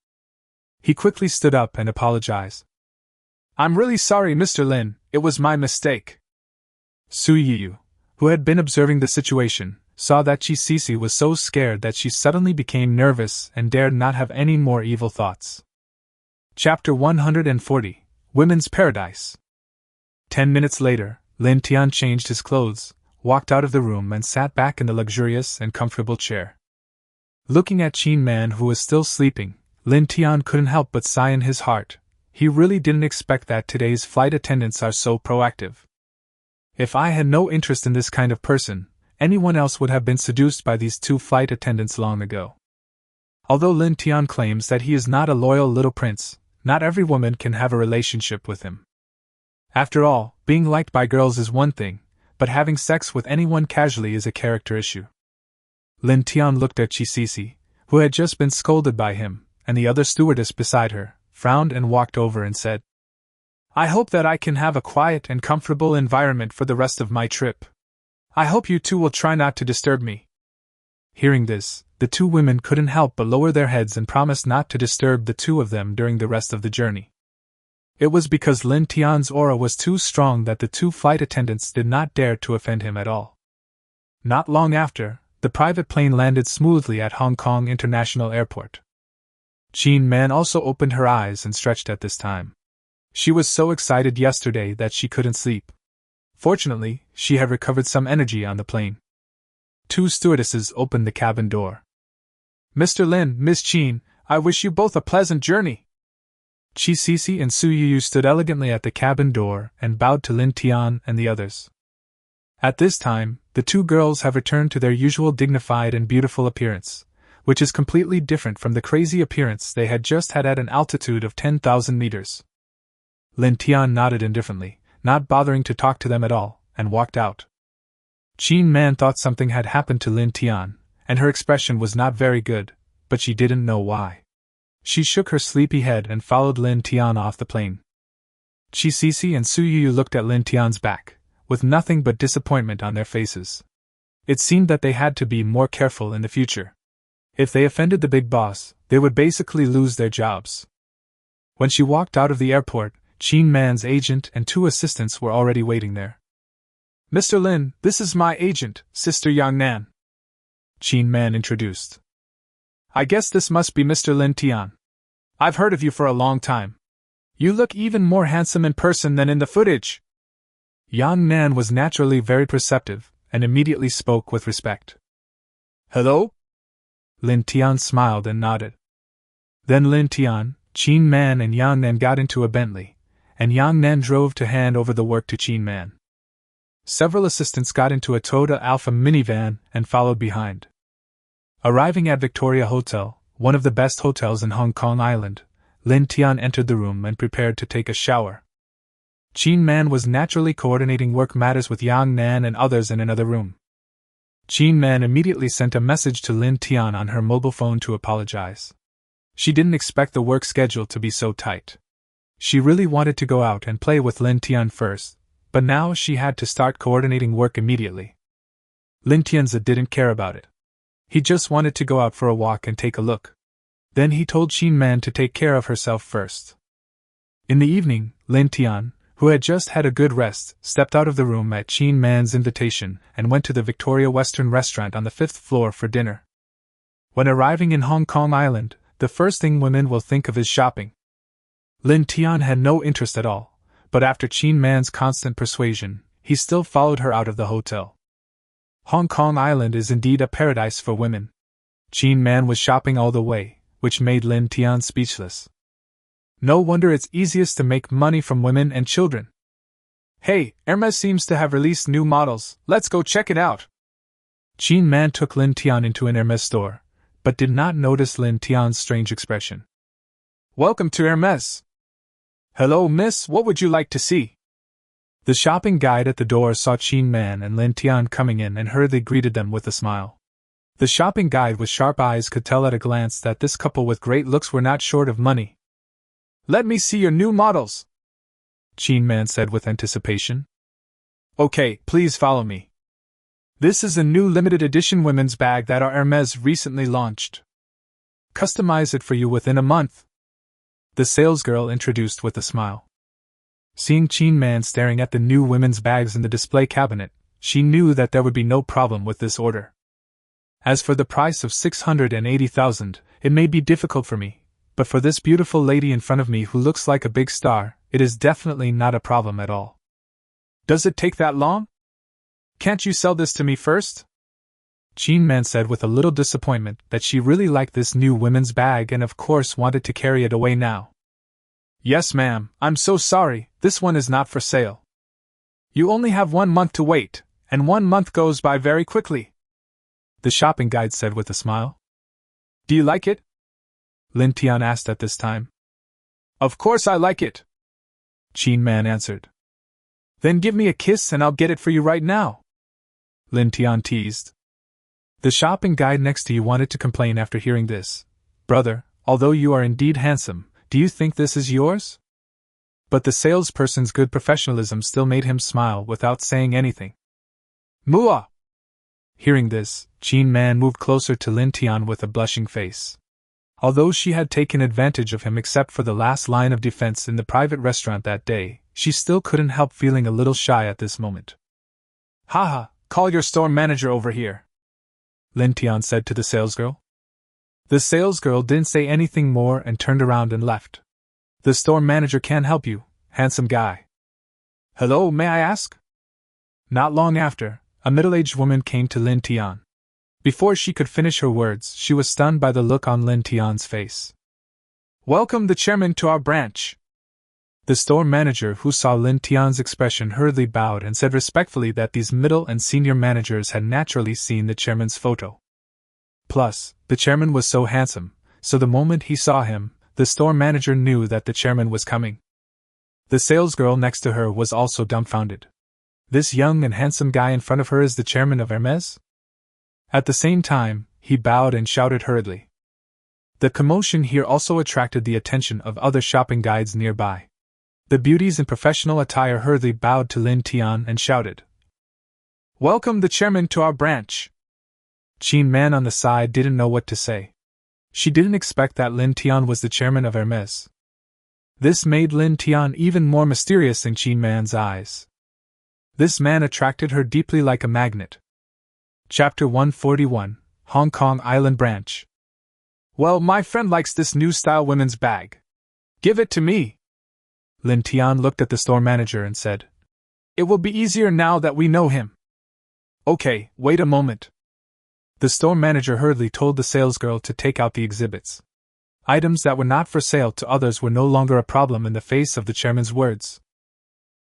He quickly stood up and apologized. I'm really sorry, Mr. Lin, it was my mistake. Su Yiyu, who had been observing the situation, saw that Qi Cici was so scared that she suddenly became nervous and dared not have any more evil thoughts. Chapter 140, Women's Paradise. 10 minutes later, Lin Tian changed his clothes, walked out of the room and sat back in the luxurious and comfortable chair. Looking at Qin Man, who was still sleeping, Lin Tian couldn't help but sigh in his heart. He really didn't expect that today's flight attendants are so proactive. If I had no interest in this kind of person, anyone else would have been seduced by these two flight attendants long ago. Although Lin Tian claims that he is not a loyal little prince, not every woman can have a relationship with him. After all, being liked by girls is one thing, but having sex with anyone casually is a character issue. Lin Tian looked at Qi Cici, who had just been scolded by him, and the other stewardess beside her, frowned and walked over and said, I hope that I can have a quiet and comfortable environment for the rest of my trip. I hope you two will try not to disturb me. Hearing this, the two women couldn't help but lower their heads and promised not to disturb the two of them during the rest of the journey. It was because Lin Tian's aura was too strong that the two flight attendants did not dare to offend him at all. Not long after, the private plane landed smoothly at Hong Kong International Airport. Qin Man also opened her eyes and stretched at this time. She was so excited yesterday that she couldn't sleep. Fortunately, she had recovered some energy on the plane. Two stewardesses opened the cabin door. Mr. Lin, Miss Qin, I wish you both a pleasant journey. Qi Cici and Su Yiyu stood elegantly at the cabin door and bowed to Lin Tian and the others. At this time, the two girls have returned to their usual dignified and beautiful appearance, which is completely different from the crazy appearance they had just had at an altitude of 10,000 meters. Lin Tian nodded indifferently, not bothering to talk to them at all, and walked out. Qin Man thought something had happened to Lin Tian, and her expression was not very good, but she didn't know why. She shook her sleepy head and followed Lin Tian off the plane. Qi Cici and Su Yiyu looked at Lin Tian's back, with nothing but disappointment on their faces. It seemed that they had to be more careful in the future. If they offended the big boss, they would basically lose their jobs. When she walked out of the airport, Qin Man's agent and two assistants were already waiting there. Mr. Lin, this is my agent, Sister Yang Nan. Qin Man introduced. I guess this must be Mr. Lin Tian. I've heard of you for a long time. You look even more handsome in person than in the footage. Yang Nan was naturally very perceptive, and immediately spoke with respect. Hello? Lin Tian smiled and nodded. Then Lin Tian, Qin Man and Yang Nan got into a Bentley, and Yang Nan drove to hand over the work to Qin Man. Several assistants got into a Toyota Alpha minivan and followed behind. Arriving at Victoria Hotel, one of the best hotels in Hong Kong Island, Lin Tian entered the room and prepared to take a shower. Qin Man was naturally coordinating work matters with Yang Nan and others in another room. Qin Man immediately sent a message to Lin Tian on her mobile phone to apologize. She didn't expect the work schedule to be so tight. She really wanted to go out and play with Lin Tian first, but now she had to start coordinating work immediately. Lin Tianza didn't care about it. He just wanted to go out for a walk and take a look. Then he told Qin Man to take care of herself first. In the evening, Lin Tian, who had just had a good rest, stepped out of the room at Qin Man's invitation and went to the Victoria Western restaurant on the 5th floor for dinner. When arriving in Hong Kong Island, the first thing women will think of is shopping. Lin Tian had no interest at all, but after Qin Man's constant persuasion, he still followed her out of the hotel. Hong Kong Island is indeed a paradise for women. Qin Man was shopping all the way, which made Lin Tian speechless. No wonder it's easiest to make money from women and children. Hey, Hermes seems to have released new models, let's go check it out. Qin Man took Lin Tian into an Hermes store, but did not notice Lin Tian's strange expression. Welcome to Hermes. Hello, miss, what would you like to see? The shopping guide at the door saw Qin Man and Lin Tian coming in and hurriedly greeted them with a smile. The shopping guide with sharp eyes could tell at a glance that this couple with great looks were not short of money. "Let me see your new models," Chin Man said with anticipation. "Okay, please follow me. This is a new limited edition women's bag that our Hermes recently launched. Customize it for you within a month," the salesgirl introduced with a smile. Seeing Chin Man staring at the new women's bags in the display cabinet, she knew that there would be no problem with this order. "As for the price of 680,000, it may be difficult for me, but for this beautiful lady in front of me who looks like a big star, it is definitely not a problem at all." "Does it take that long? Can't you sell this to me first?" Chin Man said with a little disappointment that she really liked this new women's bag and of course wanted to carry it away now. "Yes, ma'am, I'm so sorry, this one is not for sale. You only have 1 month to wait, and 1 month goes by very quickly," the shopping guide said with a smile. "Do you like it?" Lin Tian asked at this time. "Of course I like it," Chin Man answered. "Then give me a kiss and I'll get it for you right now," Lin Tian teased. The shopping guide next to you wanted to complain after hearing this. "Brother, although you are indeed handsome, do you think this is yours?" But the salesperson's good professionalism still made him smile without saying anything. "Mua!" Hearing this, Chin Man moved closer to Lin Tian with a blushing face. Although she had taken advantage of him except for the last line of defense in the private restaurant that day, she still couldn't help feeling a little shy at this moment. "Haha, call your store manager over here," Lin Tian said to the salesgirl. The salesgirl didn't say anything more and turned around and left. "The store manager can help you, handsome guy." "Hello, may I ask?" Not long after, a middle-aged woman came to Lin Tian. Before she could finish her words, she was stunned by the look on Lin Tian's face. "Welcome the chairman to our branch." The store manager, who saw Lin Tian's expression, hurriedly bowed and said respectfully that these middle and senior managers had naturally seen the chairman's photo. Plus, the chairman was so handsome, so the moment he saw him, the store manager knew that the chairman was coming. The salesgirl next to her was also dumbfounded. This young and handsome guy in front of her is the chairman of Hermes? At the same time, he bowed and shouted hurriedly. The commotion here also attracted the attention of other shopping guides nearby. The beauties in professional attire hurriedly bowed to Lin Tian and shouted, "Welcome the chairman to our branch." Chin Man on the side didn't know what to say. She didn't expect that Lin Tian was the chairman of Hermes. This made Lin Tian even more mysterious in Chin Man's eyes. This man attracted her deeply like a magnet. Chapter 141, Hong Kong Island Branch. "Well, my friend likes this new style women's bag. Give it to me." Lin Tian looked at the store manager and said, "It will be easier now that we know him." "Okay, wait a moment." The store manager hurriedly told the salesgirl to take out the exhibits. Items that were not for sale to others were no longer a problem in the face of the chairman's words.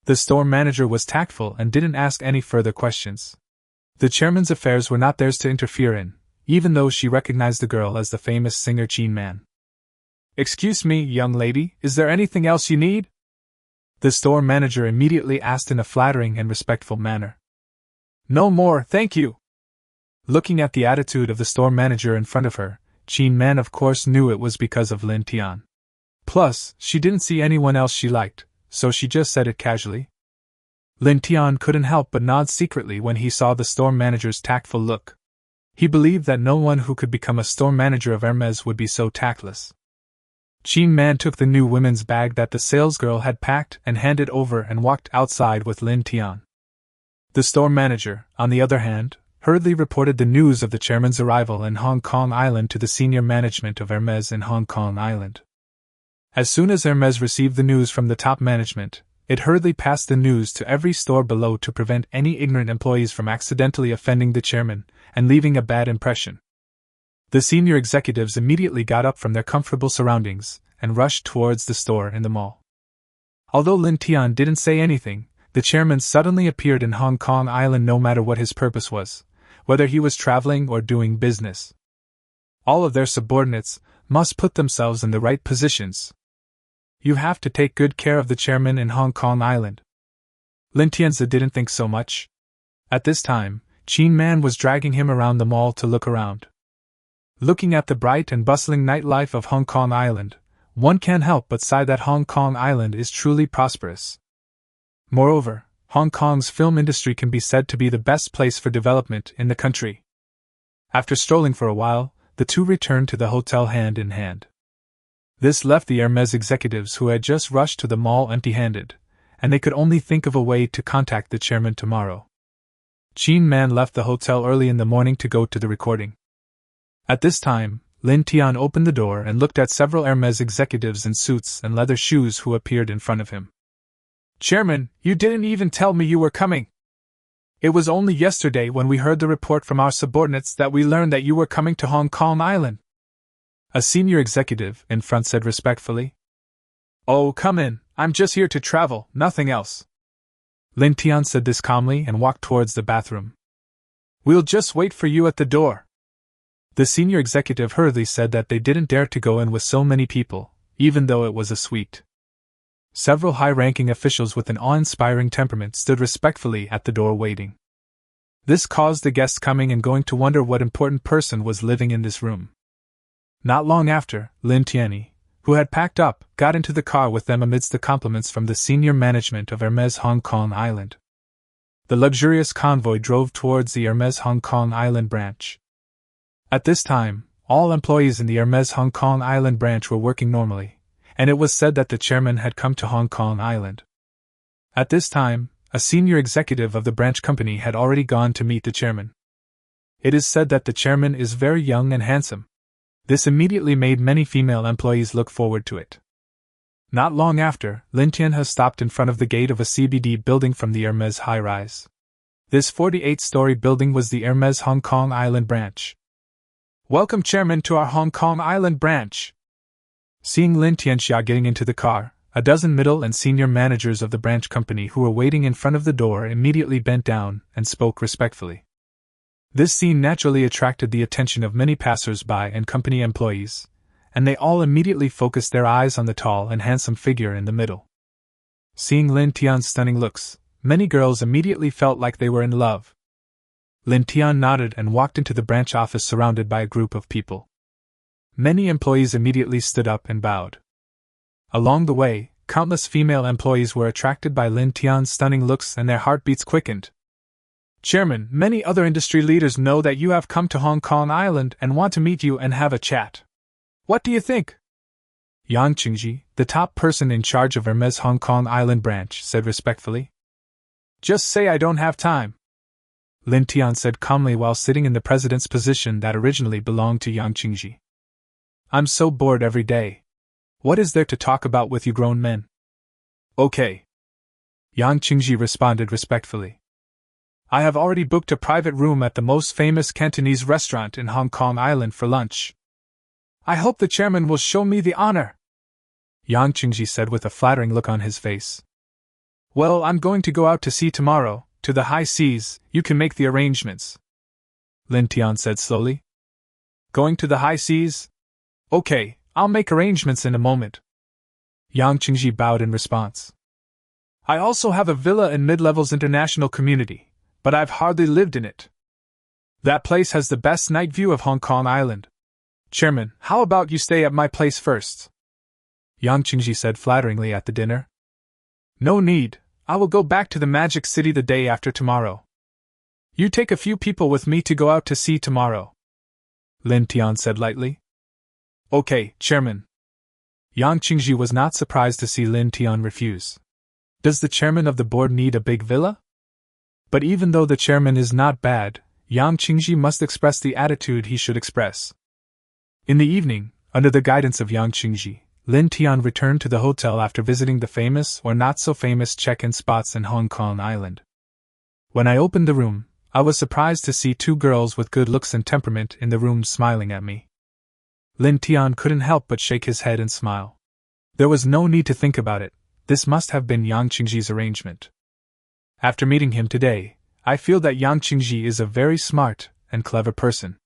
The store manager was tactful and didn't ask any further questions. The chairman's affairs were not theirs to interfere in, even though she recognized the girl as the famous singer Chin Man. "Excuse me, young lady, is there anything else you need?" The store manager immediately asked in a flattering and respectful manner. "No more, thank you." Looking at the attitude of the store manager in front of her, Chin Man of course knew it was because of Lin Tian. Plus, she didn't see anyone else she liked, so she just said it casually. Lin Tian couldn't help but nod secretly when he saw the store manager's tactful look. He believed that no one who could become a store manager of Hermes would be so tactless. Chin Man took the new women's bag that the salesgirl had packed and handed over and walked outside with Lin Tian. The store manager, on the other hand, hurriedly reported the news of the chairman's arrival in Hong Kong Island to the senior management of Hermes in Hong Kong Island. As soon as Hermes received the news from the top management, it hurriedly passed the news to every store below to prevent any ignorant employees from accidentally offending the chairman and leaving a bad impression. The senior executives immediately got up from their comfortable surroundings and rushed towards the store in the mall. Although Lin Tian didn't say anything, the chairman suddenly appeared in Hong Kong Island no matter what his purpose was, whether he was traveling or doing business. All of their subordinates must put themselves in the right positions. You have to take good care of the chairman in Hong Kong Island. Lin Tianzi didn't think so much. At this time, Chin Man was dragging him around the mall to look around. Looking at the bright and bustling nightlife of Hong Kong Island, one can't help but sigh that Hong Kong Island is truly prosperous. Moreover, Hong Kong's film industry can be said to be the best place for development in the country. After strolling for a while, the two returned to the hotel hand in hand. This left the Hermes executives who had just rushed to the mall empty-handed, and they could only think of a way to contact the chairman tomorrow. Chin Man left the hotel early in the morning to go to the recording. At this time, Lin Tian opened the door and looked at several Hermes executives in suits and leather shoes who appeared in front of him. "Chairman, you didn't even tell me you were coming. It was only yesterday when we heard the report from our subordinates that we learned that you were coming to Hong Kong Island." A senior executive in front said respectfully. "Oh, come in, I'm just here to travel, nothing else." Lin Tian said this calmly and walked towards the bathroom. "We'll just wait for you at the door." The senior executive hurriedly said that they didn't dare to go in with so many people, even though it was a suite. Several high-ranking officials with an awe-inspiring temperament stood respectfully at the door waiting. This caused the guests coming and going to wonder what important person was living in this room. Not long after, Lin Tianyi, who had packed up, got into the car with them amidst the compliments from the senior management of Hermes Hong Kong Island. The luxurious convoy drove towards the Hermes Hong Kong Island branch. At this time, all employees in the Hermes Hong Kong Island branch were working normally, and it was said that the chairman had come to Hong Kong Island. At this time, a senior executive of the branch company had already gone to meet the chairman. It is said that the chairman is very young and handsome. This immediately made many female employees look forward to it. Not long after, Lin Tian has stopped in front of the gate of a CBD building from the Hermes high-rise. This 48-story building was the Hermes Hong Kong Island branch. "Welcome, Chairman, to our Hong Kong Island branch." Seeing Lin Tianxia getting into the car, a dozen middle and senior managers of the branch company who were waiting in front of the door immediately bent down and spoke respectfully. This scene naturally attracted the attention of many passers-by and company employees, and they all immediately focused their eyes on the tall and handsome figure in the middle. Seeing Lin Tian's stunning looks, many girls immediately felt like they were in love. Lin Tian nodded and walked into the branch office surrounded by a group of people. Many employees immediately stood up and bowed. Along the way, countless female employees were attracted by Lin Tian's stunning looks and their heartbeats quickened. "Chairman, many other industry leaders know that you have come to Hong Kong Island and want to meet you and have a chat. What do you think?" Yang Qingji, the top person in charge of Hermes Hong Kong Island branch, said respectfully. "Just say I don't have time," Lin Tian said calmly while sitting in the president's position that originally belonged to Yang Qingji. "I'm so bored every day. What is there to talk about with you grown men?" "Okay," Yang Qingji responded respectfully. "I have already booked a private room at the most famous Cantonese restaurant in Hong Kong Island for lunch. I hope the chairman will show me the honor," Yang Qingji said with a flattering look on his face. "Well, I'm going to go out to sea tomorrow, to the high seas. You can make the arrangements," Lin Tian said slowly. "Going to the high seas? Okay, I'll make arrangements in a moment." Yang Qingji bowed in response. "I also have a villa in Mid-Levels International Community, but I've hardly lived in it. That place has the best night view of Hong Kong Island. Chairman, how about you stay at my place first?" Yang Qingji said flatteringly at the dinner. "No need, I will go back to the Magic City the day after tomorrow. You take a few people with me to go out to sea tomorrow," Lin Tian said lightly. "Okay, Chairman." Yang Qingji was not surprised to see Lin Tian refuse. Does the chairman of the board need a big villa? But even though the chairman is not bad, Yang Qingji must express the attitude he should express. In the evening, under the guidance of Yang Qingji, Lin Tian returned to the hotel after visiting the famous or not-so-famous check-in spots in Hong Kong Island. When I opened the room, I was surprised to see two girls with good looks and temperament in the room smiling at me. Lin Tian couldn't help but shake his head and smile. There was no need to think about it, this must have been Yang Qingji's arrangement. After meeting him today, I feel that Yang Qingji is a very smart and clever person.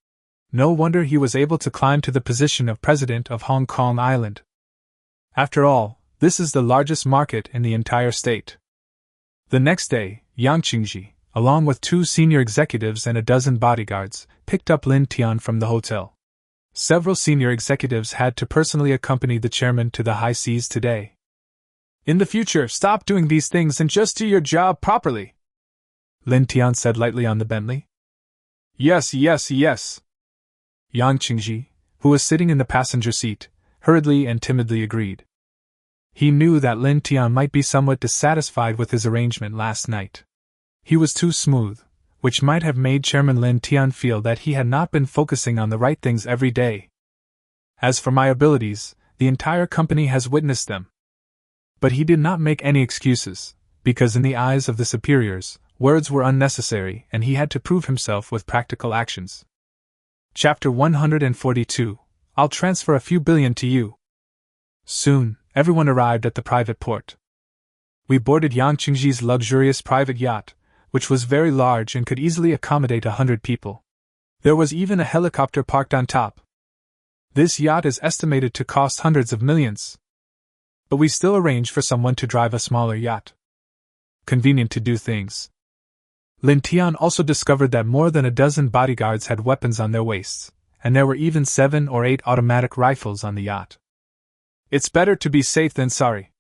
No wonder he was able to climb to the position of president of Hong Kong Island. After all, this is the largest market in the entire state. The next day, Yang Qingji, along with 2 senior executives and a dozen bodyguards, picked up Lin Tian from the hotel. Several senior executives had to personally accompany the chairman to the high seas today. In the future, stop doing these things and just do your job properly, Lin Tian said lightly on the Bentley. Yes. Yang Qingji, who was sitting in the passenger seat, hurriedly and timidly agreed. He knew that Lin Tian might be somewhat dissatisfied with his arrangement last night. He was too smooth, which might have made Chairman Lin Tian feel that he had not been focusing on the right things every day. As for my abilities, the entire company has witnessed them. But he did not make any excuses, because in the eyes of the superiors, words were unnecessary and he had to prove himself with practical actions. Chapter 142. I'll transfer a few billion to you. Soon, everyone arrived at the private port. We boarded Yang Qingji's luxurious private yacht, which was very large and could easily accommodate 100 people. There was even a helicopter parked on top. This yacht is estimated to cost hundreds of millions. But we still arranged for someone to drive a smaller yacht. Convenient to do things. Lin Tian also discovered that more than a dozen bodyguards had weapons on their waists, and there were even 7 or 8 automatic rifles on the yacht. It's better to be safe than sorry.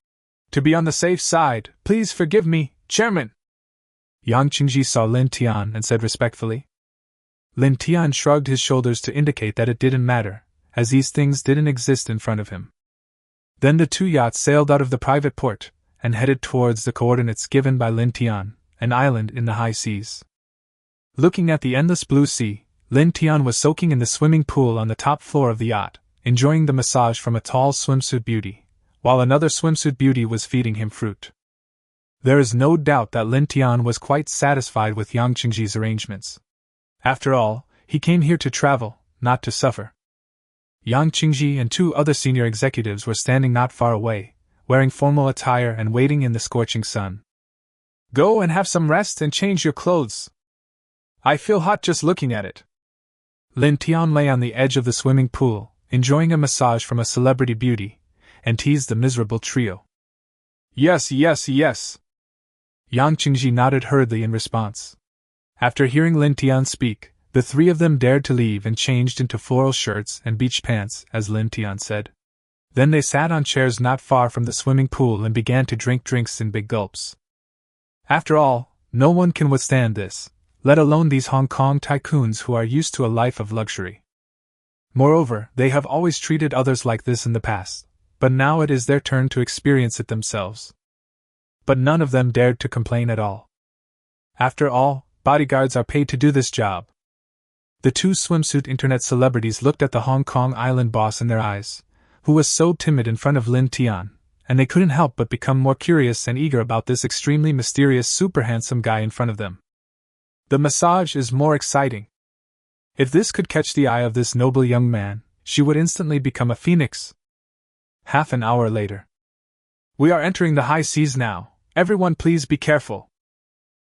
To be on the safe side, please forgive me, Chairman. Yang Qingji saw Lin Tian and said respectfully. Lin Tian shrugged his shoulders to indicate that it didn't matter, as these things didn't exist in front of him. Then the 2 yachts sailed out of the private port and headed towards the coordinates given by Lin Tian, an island in the high seas. Looking at the endless blue sea, Lin Tian was soaking in the swimming pool on the top floor of the yacht, enjoying the massage from a tall swimsuit beauty, while another swimsuit beauty was feeding him fruit. There is no doubt that Lin Tian was quite satisfied with Yang Qingji's arrangements. After all, he came here to travel, not to suffer. Yang Qingji and 2 other senior executives were standing not far away, wearing formal attire and waiting in the scorching sun. Go and have some rest and change your clothes. I feel hot just looking at it. Lin Tian lay on the edge of the swimming pool, enjoying a massage from a celebrity beauty, and teased the miserable trio. Yes. Yang Qingji nodded hurriedly in response. After hearing Lin Tian speak, the 3 of them dared to leave and changed into floral shirts and beach pants, as Lin Tian said. Then they sat on chairs not far from the swimming pool and began to drink drinks in big gulps. After all, no one can withstand this, let alone these Hong Kong tycoons who are used to a life of luxury. Moreover, they have always treated others like this in the past, but now it is their turn to experience it themselves. But none of them dared to complain at all. After all, bodyguards are paid to do this job. The 2 swimsuit internet celebrities looked at the Hong Kong island boss in their eyes, who was so timid in front of Lin Tian, and they couldn't help but become more curious and eager about this extremely mysterious super handsome guy in front of them. The massage is more exciting. If this could catch the eye of this noble young man, she would instantly become a phoenix. Half an hour later. We are entering the high seas now, everyone please be careful.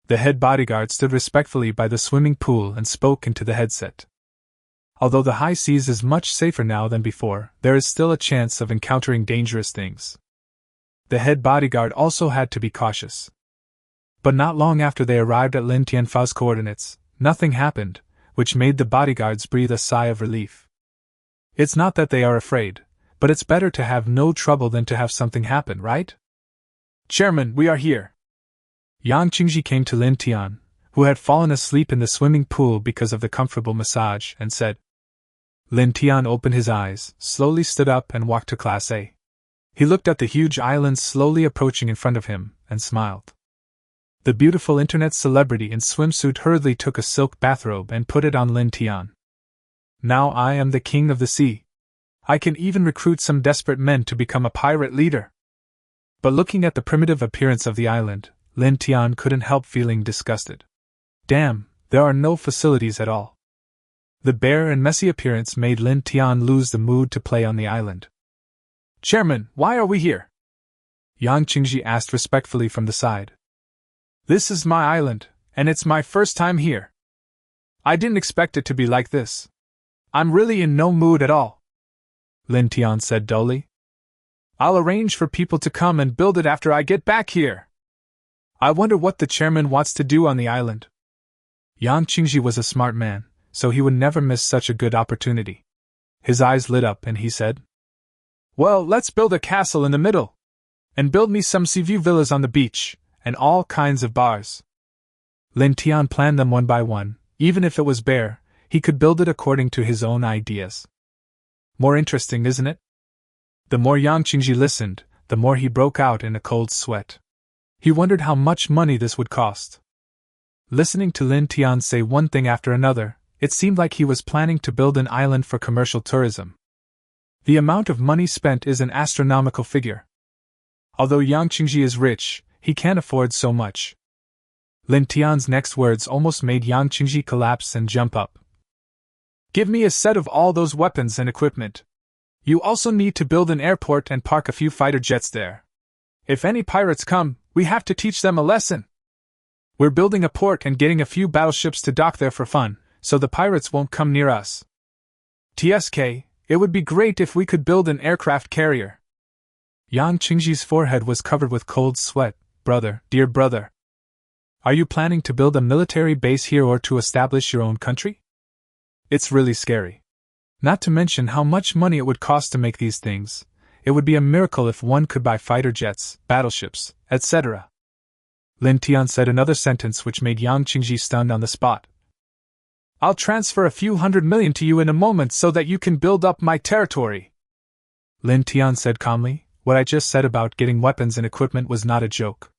The head bodyguard stood respectfully by the swimming pool and spoke into the headset. Although the high seas is much safer now than before, there is still a chance of encountering dangerous things. The head bodyguard also had to be cautious. But not long after they arrived at Lin Tianfao's coordinates, nothing happened, which made the bodyguards breathe a sigh of relief. It's not that they are afraid, but it's better to have no trouble than to have something happen, right? Chairman, we are here. Yang Qingji came to Lin Tian, who had fallen asleep in the swimming pool because of the comfortable massage, and said. Lin Tian opened his eyes, slowly stood up and walked to Class A. He looked at the huge island slowly approaching in front of him, and smiled. The beautiful internet celebrity in swimsuit hurriedly took a silk bathrobe and put it on Lin Tian. Now I am the king of the sea. I can even recruit some desperate men to become a pirate leader. But looking at the primitive appearance of the island, Lin Tian couldn't help feeling disgusted. Damn, there are no facilities at all. The bare and messy appearance made Lin Tian lose the mood to play on the island. Chairman, why are we here? Yang Qingji asked respectfully from the side. This is my island, and it's my first time here. I didn't expect it to be like this. I'm really in no mood at all. Lin Tian said dully. I'll arrange for people to come and build it after I get back here. I wonder what the chairman wants to do on the island. Yang Qingji was a smart man, so he would never miss such a good opportunity. His eyes lit up and he said, "Well, let's build a castle in the middle. And build me some sea view villas on the beach, and all kinds of bars." Lin Tian planned them one by one. Even if it was bare, he could build it according to his own ideas. More interesting, isn't it? The more Yang Qingji listened, the more he broke out in a cold sweat. He wondered how much money this would cost. Listening to Lin Tian say one thing after another, it seemed like he was planning to build an island for commercial tourism. The amount of money spent is an astronomical figure. Although Yang Qingji is rich, he can't afford so much. Lin Tian's next words almost made Yang Qingji collapse and jump up. "Give me a set of all those weapons and equipment. You also need to build an airport and park a few fighter jets there. If any pirates come, we have to teach them a lesson. We're building a port and getting a few battleships to dock there for fun, so the pirates won't come near us. TSK, it would be great if we could build an aircraft carrier." Yang Qingji's forehead was covered with cold sweat. "Brother, dear brother. Are you planning to build a military base here or to establish your own country? It's really scary. Not to mention how much money it would cost to make these things. It would be a miracle if one could buy fighter jets, battleships, etc." Lin Tian said another sentence which made Yang Qingji stunned on the spot. "I'll transfer a few $100 million to you in a moment so that you can build up my territory." Lin Tian said calmly, "What I just said about getting weapons and equipment was not a joke.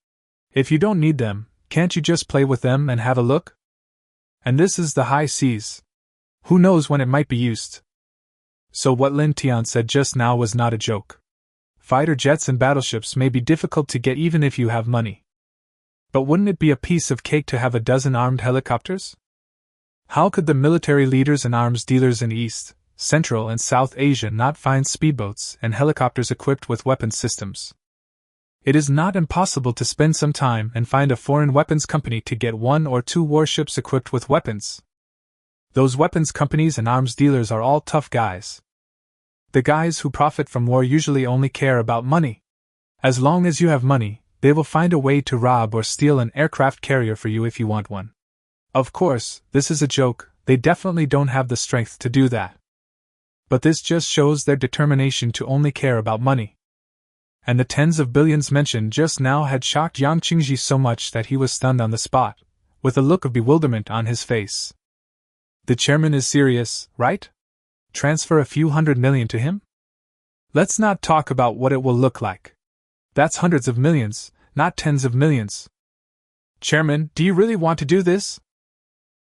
If you don't need them, can't you just play with them and have a look? And this is the high seas. Who knows when it might be used?" So what Lin Tian said just now was not a joke. Fighter jets and battleships may be difficult to get even if you have money. But wouldn't it be a piece of cake to have a dozen armed helicopters? How could the military leaders and arms dealers in East, Central and South Asia not find speedboats and helicopters equipped with weapons systems? It is not impossible to spend some time and find a foreign weapons company to get 1 or 2 warships equipped with weapons. Those weapons companies and arms dealers are all tough guys. The guys who profit from war usually only care about money. As long as you have money, they will find a way to rob or steal an aircraft carrier for you if you want one. Of course, this is a joke, they definitely don't have the strength to do that. But this just shows their determination to only care about money. And the tens of billions mentioned just now had shocked Yang Qingji so much that he was stunned on the spot, with a look of bewilderment on his face. The chairman is serious, right? Transfer a few $100 million to him? Let's not talk about what it will look like. That's hundreds of millions, not tens of millions. Chairman, do you really want to do this?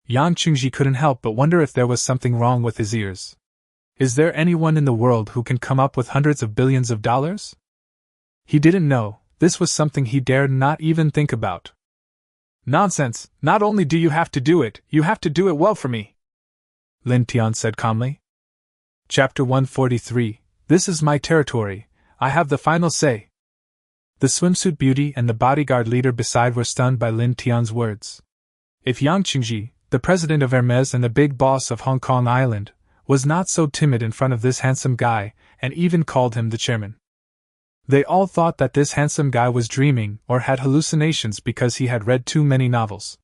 Yang Qingji couldn't help but wonder if there was something wrong with his ears. Is there anyone in the world who can come up with hundreds of billions of dollars? He didn't know, this was something he dared not even think about. Nonsense, not only do you have to do it, you have to do it well for me, Lin Tian said calmly. Chapter 143, This is my territory, I have the final say. The swimsuit beauty and the bodyguard leader beside were stunned by Lin Tian's words. If Yang Qingji, the president of Hermes and the big boss of Hong Kong Island, was not so timid in front of this handsome guy, and even called him the chairman. They all thought that this handsome guy was dreaming or had hallucinations because he had read too many novels.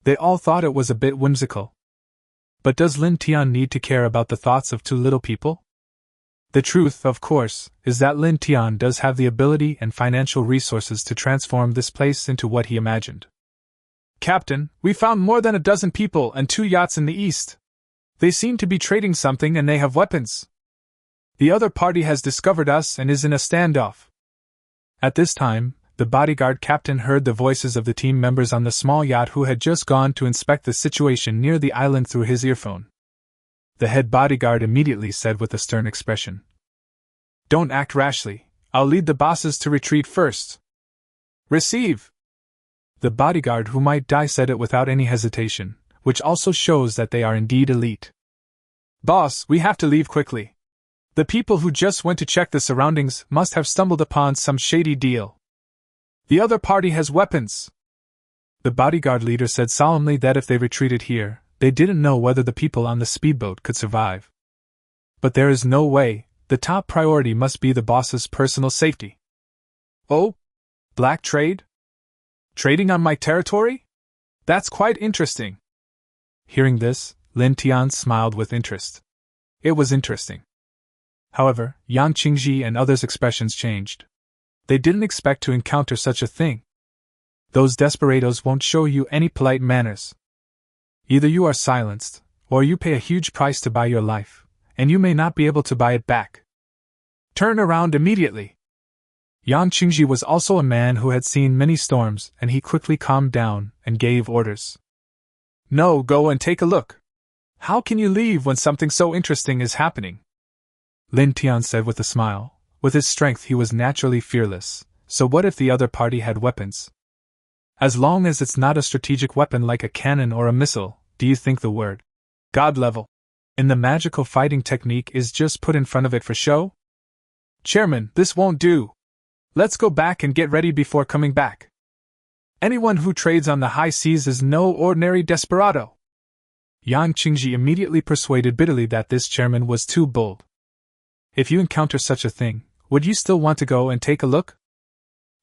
They all thought it was a bit whimsical. But does Lin Tian need to care about the thoughts of 2 little people? The truth, of course, is that Lin Tian does have the ability and financial resources to transform this place into what he imagined. Captain, we found more than a dozen people and 2 yachts in the east. They seem to be trading something and they have weapons. The other party has discovered us and is in a standoff. At this time, the bodyguard captain heard the voices of the team members on the small yacht who had just gone to inspect the situation near the island through his earphone. The head bodyguard immediately said with a stern expression, "Don't act rashly, I'll lead the bosses to retreat first. Receive!" The bodyguard who might die said it without any hesitation, which also shows that they are indeed elite. "Boss, we have to leave quickly. The people who just went to check the surroundings must have stumbled upon some shady deal. The other party has weapons." The bodyguard leader said solemnly that if they retreated here, they didn't know whether the people on the speedboat could survive. But there is no way, the top priority must be the boss's personal safety. "Oh? Black trade? Trading on my territory? That's quite interesting. Hearing this, Lin Tian smiled with interest. It was interesting. However, Yang Qingji and others' expressions changed. They didn't expect to encounter such a thing. Those desperados won't show you any polite manners. Either you are silenced, or you pay a huge price to buy your life, and you may not be able to buy it back. Turn around immediately. Yang Qingji was also a man who had seen many storms, and he quickly calmed down and gave orders. No, go and take a look. How can you leave when something so interesting is happening? Lin Tian said with a smile. With his strength he was naturally fearless, so what if the other party had weapons? As long as it's not a strategic weapon like a cannon or a missile, do you think the word God level in the magical fighting technique is just put in front of it for show? Chairman, this won't do. Let's go back and get ready before coming back. Anyone who trades on the high seas is no ordinary desperado. Yang Qingji immediately persuaded bitterly that this chairman was too bold. If you encounter such a thing, would you still want to go and take a look?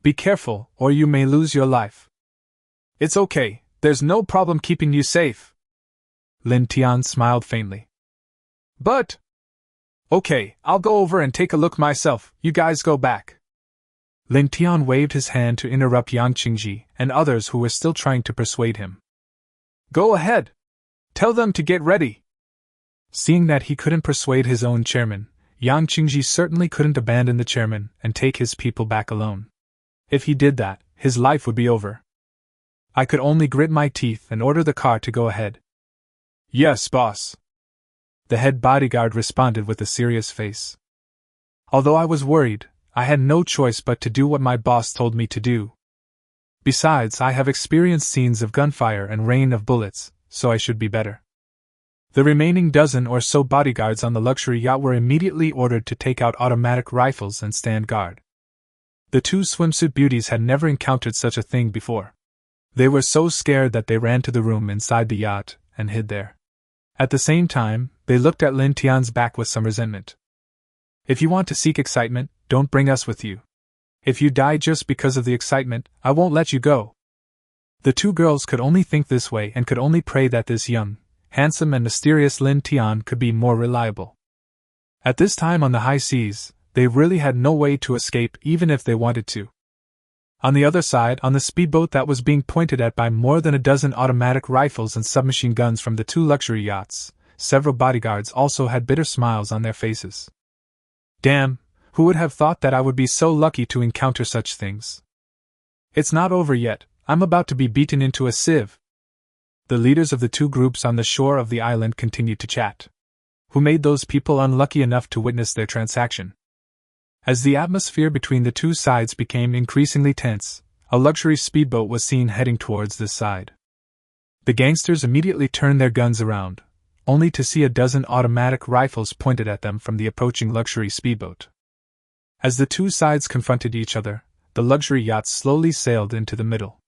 Be careful, or you may lose your life. It's okay, there's no problem keeping you safe. Lin Tian smiled faintly. But... Okay, I'll go over and take a look myself, you guys go back. Lin Tian waved his hand to interrupt Yang Qingji and others who were still trying to persuade him. Go ahead. Tell them to get ready. Seeing that he couldn't persuade his own chairman, Yang Qingji certainly couldn't abandon the chairman and take his people back alone. If he did that, his life would be over. I could only grit my teeth and order the car to go ahead. Yes, boss. The head bodyguard responded with a serious face. Although I was worried, I had no choice but to do what my boss told me to do. Besides, I have experienced scenes of gunfire and rain of bullets, so I should be better. The remaining dozen or so bodyguards on the luxury yacht were immediately ordered to take out automatic rifles and stand guard. The two swimsuit beauties had never encountered such a thing before. They were so scared that they ran to the room inside the yacht and hid there. At the same time, they looked at Lin Tian's back with some resentment. If you want to seek excitement, don't bring us with you. If you die just because of the excitement, I won't let you go. The two girls could only think this way and could only pray that this young, handsome and mysterious Lin Tian could be more reliable. At this time on the high seas, they really had no way to escape even if they wanted to. On the other side, on the speedboat that was being pointed at by more than a dozen automatic rifles and submachine guns from the two luxury yachts, several bodyguards also had bitter smiles on their faces. Damn, who would have thought that I would be so lucky to encounter such things? It's not over yet, I'm about to be beaten into a sieve. The leaders of the two groups on the shore of the island continued to chat. Who made those people unlucky enough to witness their transaction? As the atmosphere between the two sides became increasingly tense, a luxury speedboat was seen heading towards this side. The gangsters immediately turned their guns around, only to see a dozen automatic rifles pointed at them from the approaching luxury speedboat. As the two sides confronted each other, the luxury yacht slowly sailed into the middle.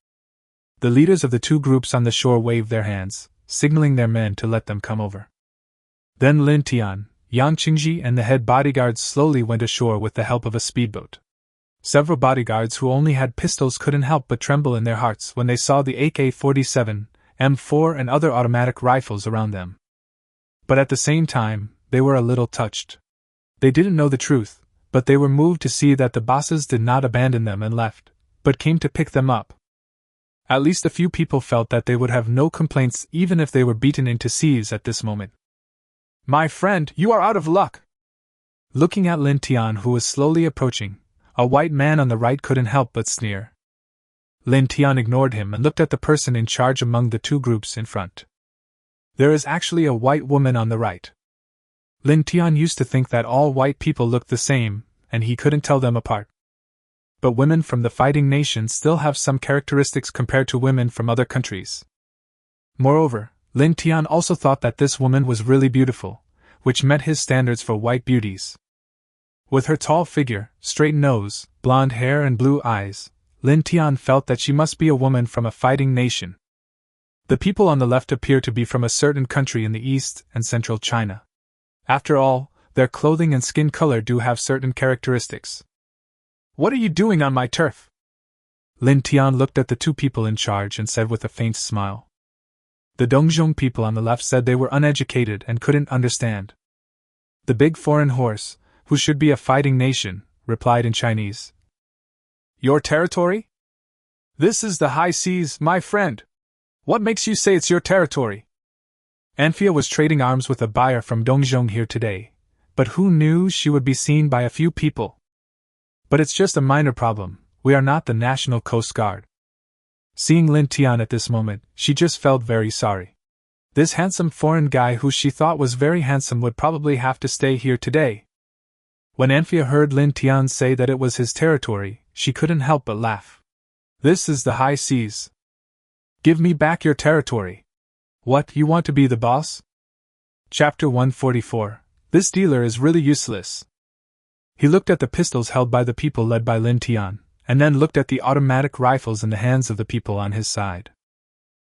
The leaders of the two groups on the shore waved their hands, signaling their men to let them come over. Then Lin Tian, Yang Qingji and the head bodyguards slowly went ashore with the help of a speedboat. Several bodyguards who only had pistols couldn't help but tremble in their hearts when they saw the AK-47, M4 and other automatic rifles around them. But at the same time, they were a little touched. They didn't know the truth, but they were moved to see that the bosses did not abandon them and left, but came to pick them up. At least a few people felt that they would have no complaints even if they were beaten into sieves at this moment. My friend, you are out of luck! Looking at Lin Tian, who was slowly approaching, a white man on the right couldn't help but sneer. Lin Tian ignored him and looked at the person in charge among the two groups in front. There is actually a white woman on the right. Lin Tian used to think that all white people looked the same, and he couldn't tell them apart. But women from the fighting nation still have some characteristics compared to women from other countries. Moreover, Lin Tian also thought that this woman was really beautiful, which met his standards for white beauties. With her tall figure, straight nose, blonde hair and blue eyes, Lin Tian felt that she must be a woman from a fighting nation. The people on the left appear to be from a certain country in the east and central China. After all, their clothing and skin color do have certain characteristics. What are you doing on my turf? Lin Tian looked at the two people in charge and said with a faint smile. The Dongzhong people on the left said they were uneducated and couldn't understand. The big foreign horse, who should be a fighting nation, replied in Chinese. Your territory? This is the high seas, my friend. What makes you say it's your territory? Anfia was trading arms with a buyer from Dongzhong here today, but who knew she would be seen by a few people? But it's just a minor problem, we are not the National Coast Guard. Seeing Lin Tian at this moment, she just felt very sorry. This handsome foreign guy who she thought was very handsome would probably have to stay here today. When Anfia heard Lin Tian say that it was his territory, she couldn't help but laugh. This is the high seas. Give me back your territory. What, you want to be the boss? Chapter 144. This dealer is really useless. He looked at the pistols held by the people led by Lin Tian, and then looked at the automatic rifles in the hands of the people on his side.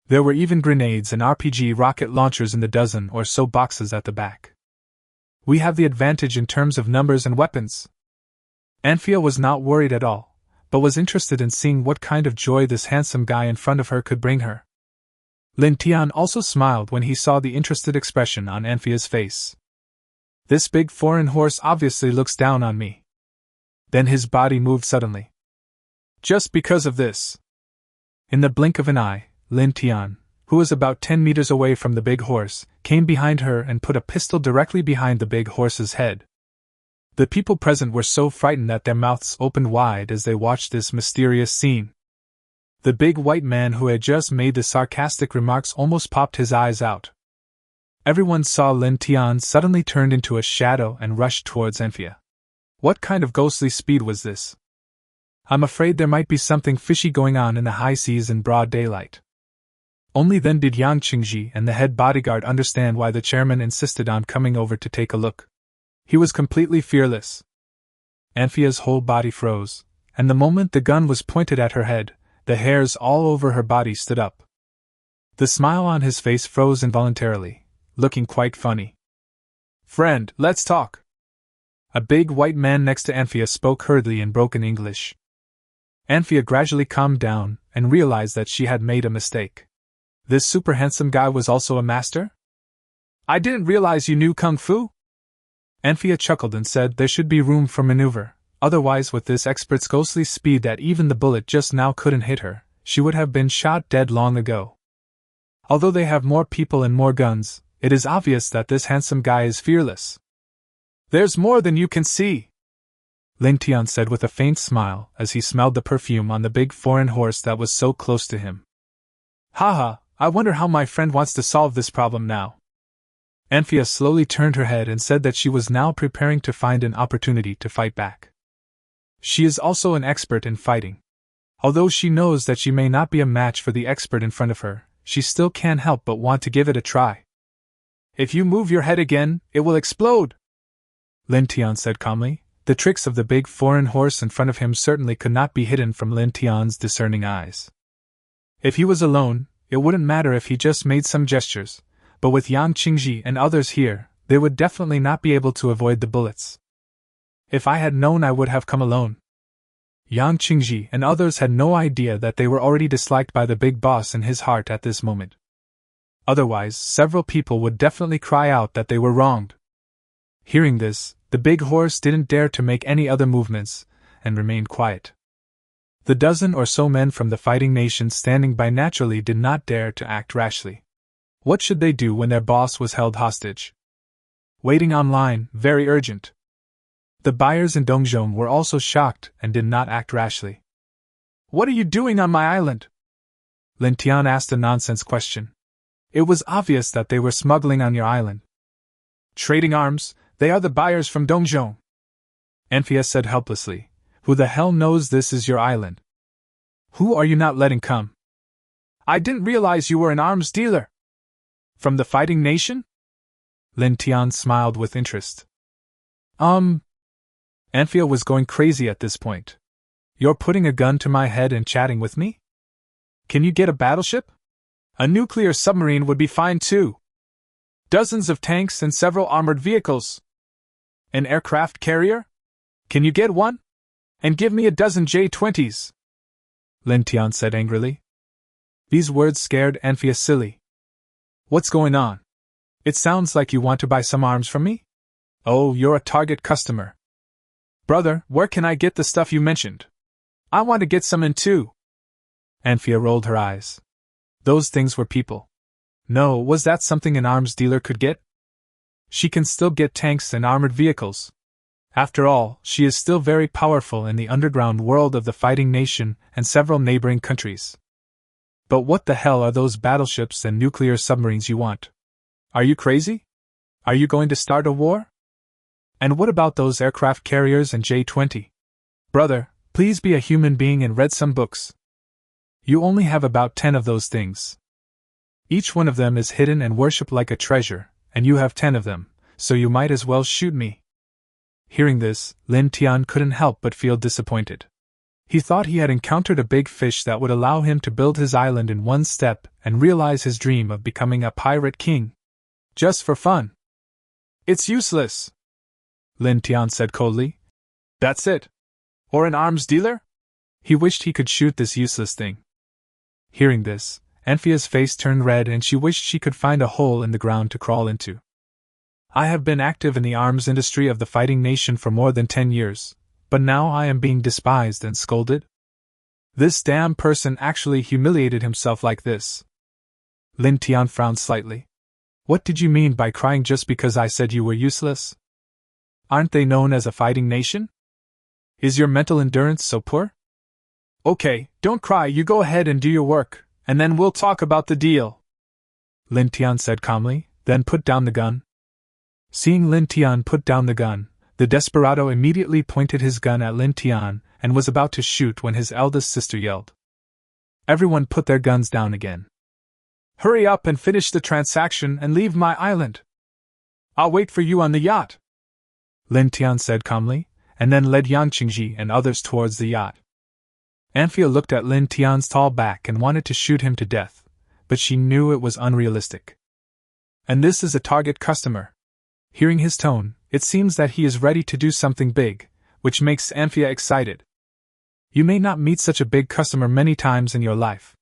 There were even grenades and RPG rocket launchers in the dozen or so boxes at the back. We have the advantage in terms of numbers and weapons. Anfia was not worried at all, but was interested in seeing what kind of joy this handsome guy in front of her could bring her. Lin Tian also smiled when he saw the interested expression on Anfia's face. This big foreign horse obviously looks down on me. Then his body moved suddenly. Just because of this. In the blink of an eye, Lin Tian, who was about 10 meters away from the big horse, came behind her and put a pistol directly behind the big horse's head. The people present were so frightened that their mouths opened wide as they watched this mysterious scene. The big white man who had just made the sarcastic remarks almost popped his eyes out. Everyone saw Lin Tian suddenly turned into a shadow and rushed towards Anfia. What kind of ghostly speed was this? I'm afraid there might be something fishy going on in the high seas in broad daylight. Only then did Yang Qingji and the head bodyguard understand why the chairman insisted on coming over to take a look. He was completely fearless. Anfia's whole body froze, and the moment the gun was pointed at her head, the hairs all over her body stood up. The smile on his face froze involuntarily, looking quite funny. Friend, let's talk. A big white man next to Anfia spoke hurriedly in broken English. Anfia gradually calmed down and realized that she had made a mistake. This super handsome guy was also a master? I didn't realize you knew Kung Fu? Anfia chuckled and said there should be room for maneuver, otherwise with this expert's ghostly speed that even the bullet just now couldn't hit her, she would have been shot dead long ago. Although they have more people and more guns, it is obvious that this handsome guy is fearless. There's more than you can see, Lin Tian said with a faint smile as he smelled the perfume on the big foreign horse that was so close to him. Haha, I wonder how my friend wants to solve this problem now. Anfia slowly turned her head and said that she was now preparing to find an opportunity to fight back. She is also an expert in fighting. Although she knows that she may not be a match for the expert in front of her, she still can't help but want to give it a try. If you move your head again, it will explode, Lin Tian said calmly. The tricks of the big foreign horse in front of him certainly could not be hidden from Lin Tian's discerning eyes. If he was alone, it wouldn't matter if he just made some gestures, but with Yang Qingji and others here, they would definitely not be able to avoid the bullets. If I had known, I would have come alone. Yang Qingji and others had no idea that they were already disliked by the big boss in his heart at this moment. Otherwise, several people would definitely cry out that they were wronged. Hearing this, the big horse didn't dare to make any other movements, and remained quiet. The dozen or so men from the fighting nation standing by naturally did not dare to act rashly. What should they do when their boss was held hostage? Waiting online, very urgent. The buyers in Dongzhong were also shocked and did not act rashly. What are you doing on my island? Lin Tian asked a nonsense question. It was obvious that they were smuggling on your island. Trading arms, they are the buyers from Dongzhong. Anfia said helplessly. Who the hell knows this is your island? Who are you not letting come? I didn't realize you were an arms dealer. From the fighting nation? Lin Tian smiled with interest. Anfia was going crazy at this point. You're putting a gun to my head and chatting with me? Can you get a battleship? A nuclear submarine would be fine too. Dozens of tanks and several armored vehicles. An aircraft carrier? Can you get one? And give me a dozen J-20s. Lin Tian said angrily. These words scared Anfia silly. What's going on? It sounds like you want to buy some arms from me? Oh, you're a target customer. Brother, where can I get the stuff you mentioned? I want to get some in too. Anfia rolled her eyes. Those things were people. No, was that something an arms dealer could get? She can still get tanks and armored vehicles. After all, she is still very powerful in the underground world of the fighting nation and several neighboring countries. But what the hell are those battleships and nuclear submarines you want? Are you crazy? Are you going to start a war? And what about those aircraft carriers and J-20? Brother, please be a human being and read some books. You only have about 10 of those things. Each one of them is hidden and worshipped like a treasure, and you have 10 of them, so you might as well shoot me. Hearing this, Lin Tian couldn't help but feel disappointed. He thought he had encountered a big fish that would allow him to build his island in one step and realize his dream of becoming a pirate king. Just for fun. It's useless, Lin Tian said coldly. That's it. Or an arms dealer? He wished he could shoot this useless thing. Hearing this, Anfia's face turned red and she wished she could find a hole in the ground to crawl into. I have been active in the arms industry of the fighting nation for more than 10 years, but now I am being despised and scolded? This damn person actually humiliated himself like this. Lin Tian frowned slightly. What did you mean by crying just because I said you were useless? Aren't they known as a fighting nation? Is your mental endurance so poor? Okay, don't cry, you go ahead and do your work, and then we'll talk about the deal, Lin Tian said calmly, then put down the gun. Seeing Lin Tian put down the gun, the desperado immediately pointed his gun at Lin Tian and was about to shoot when his eldest sister yelled. Everyone put their guns down again. Hurry up and finish the transaction and leave my island. I'll wait for you on the yacht, Lin Tian said calmly, and then led Yang Qingji and others towards the yacht. Anfia looked at Lin Tian's tall back and wanted to shoot him to death, but she knew it was unrealistic. And this is a target customer. Hearing his tone, it seems that he is ready to do something big, which makes Anfia excited. You may not meet such a big customer many times in your life.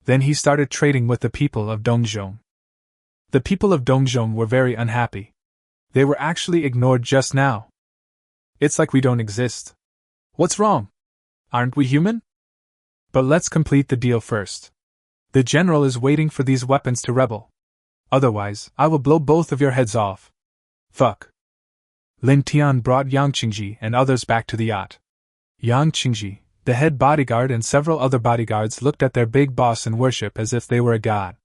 Then he started trading with the people of Dongzhong. The people of Dongzhong were very unhappy. They were actually ignored just now. It's like we don't exist. What's wrong? Aren't we human? But let's complete the deal first. The general is waiting for these weapons to rebel. Otherwise, I will blow both of your heads off. Fuck. Lin Tian brought Yang Qingji and others back to the yacht. Yang Qingji, the head bodyguard, and several other bodyguards looked at their big boss in worship as if they were a god.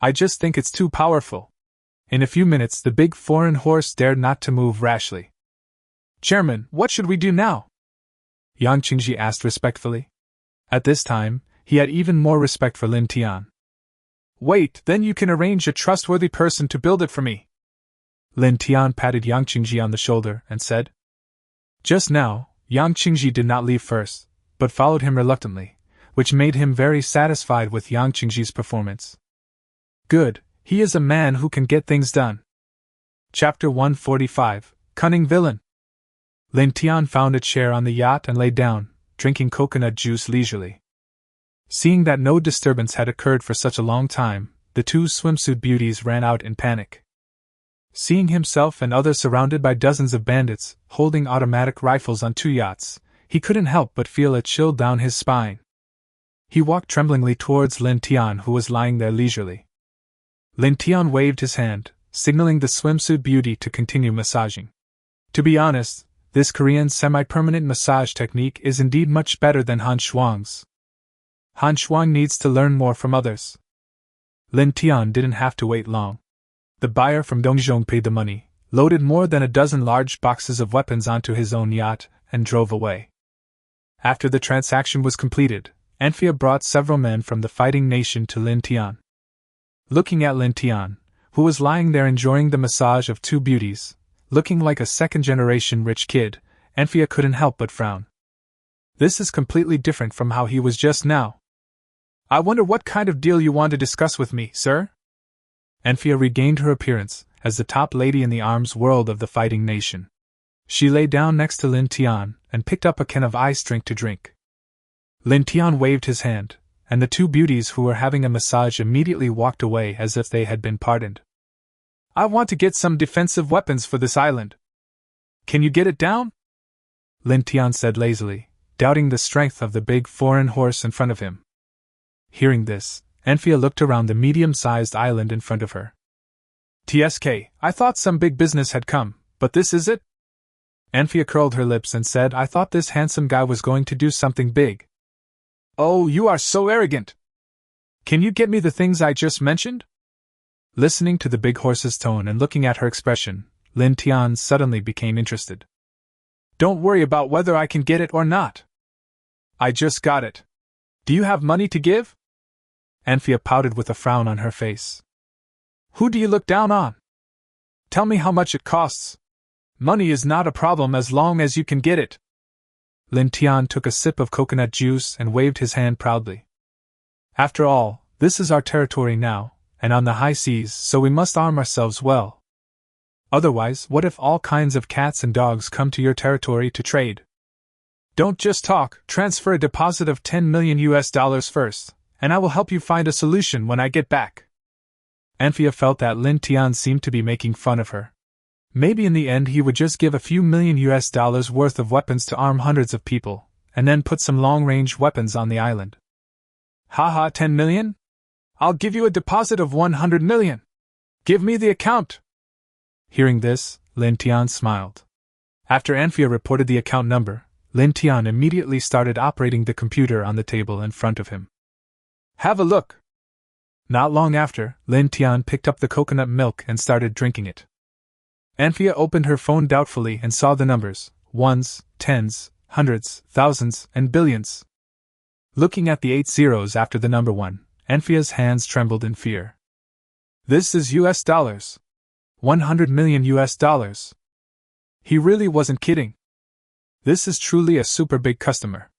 I just think it's too powerful. In a few minutes, the big foreign horse dared not to move rashly. Chairman, what should we do now? Yang Qingji asked respectfully. At this time, he had even more respect for Lin Tian. Wait, then you can arrange a trustworthy person to build it for me. Lin Tian patted Yang Qingji on the shoulder and said. Just now, Yang Qingji did not leave first, but followed him reluctantly, which made him very satisfied with Yang Qingji's performance. Good, he is a man who can get things done. Chapter 145, Cunning Villain. Lin Tian found a chair on the yacht and lay down, drinking coconut juice leisurely. Seeing that no disturbance had occurred for such a long time, the two swimsuit beauties ran out in panic. Seeing himself and others surrounded by dozens of bandits, holding automatic rifles on two yachts, he couldn't help but feel a chill down his spine. He walked tremblingly towards Lin Tian, who was lying there leisurely. Lin Tian waved his hand, signaling the swimsuit beauty to continue massaging. To be honest, this Korean semi-permanent massage technique is indeed much better than Han Shuang's. Han Shuang needs to learn more from others. Lin Tian didn't have to wait long. The buyer from Dongzhong paid the money, loaded more than a dozen large boxes of weapons onto his own yacht, and drove away. After the transaction was completed, Anfia brought several men from the fighting nation to Lin Tian. Looking at Lin Tian, who was lying there enjoying the massage of two beauties, looking like a second-generation rich kid, Anfia couldn't help but frown. This is completely different from how he was just now. I wonder what kind of deal you want to discuss with me, sir? Anfia regained her appearance as the top lady in the arms world of the fighting nation. She lay down next to Lin Tian and picked up a can of ice drink to drink. Lin Tian waved his hand, and the two beauties who were having a massage immediately walked away as if they had been pardoned. I want to get some defensive weapons for this island. Can you get it down? Lin Tian said lazily, doubting the strength of the big foreign horse in front of him. Hearing this, Anfia looked around the medium-sized island in front of her. TSK, I thought some big business had come, but this is it? Anfia curled her lips and said, I thought this handsome guy was going to do something big. Oh, you are so arrogant! Can you get me the things I just mentioned? Listening to the big horse's tone and looking at her expression, Lin Tian suddenly became interested. Don't worry about whether I can get it or not. I just got it. Do you have money to give? Anfia pouted with a frown on her face. Who do you look down on? Tell me how much it costs. Money is not a problem as long as you can get it. Lin Tian took a sip of coconut juice and waved his hand proudly. After all, this is our territory now, and on the high seas, so we must arm ourselves well. Otherwise, what if all kinds of cats and dogs come to your territory to trade? Don't just talk, transfer a deposit of $10 million first, and I will help you find a solution when I get back. Anfia felt that Lin Tian seemed to be making fun of her. Maybe in the end he would just give a few $1 million worth of weapons to arm hundreds of people, and then put some long-range weapons on the island. Haha, 10 million? I'll give you a deposit of 100 million. Give me the account. Hearing this, Lin Tian smiled. After Anfia reported the account number, Lin Tian immediately started operating the computer on the table in front of him. Have a look. Not long after, Lin Tian picked up the coconut milk and started drinking it. Anfia opened her phone doubtfully and saw the numbers, ones, tens, hundreds, thousands, and billions. Looking at the 8 zeros after the number 1, Anfia's hands trembled in fear. This is US dollars. 100 million US dollars. He really wasn't kidding. This is truly a super big customer.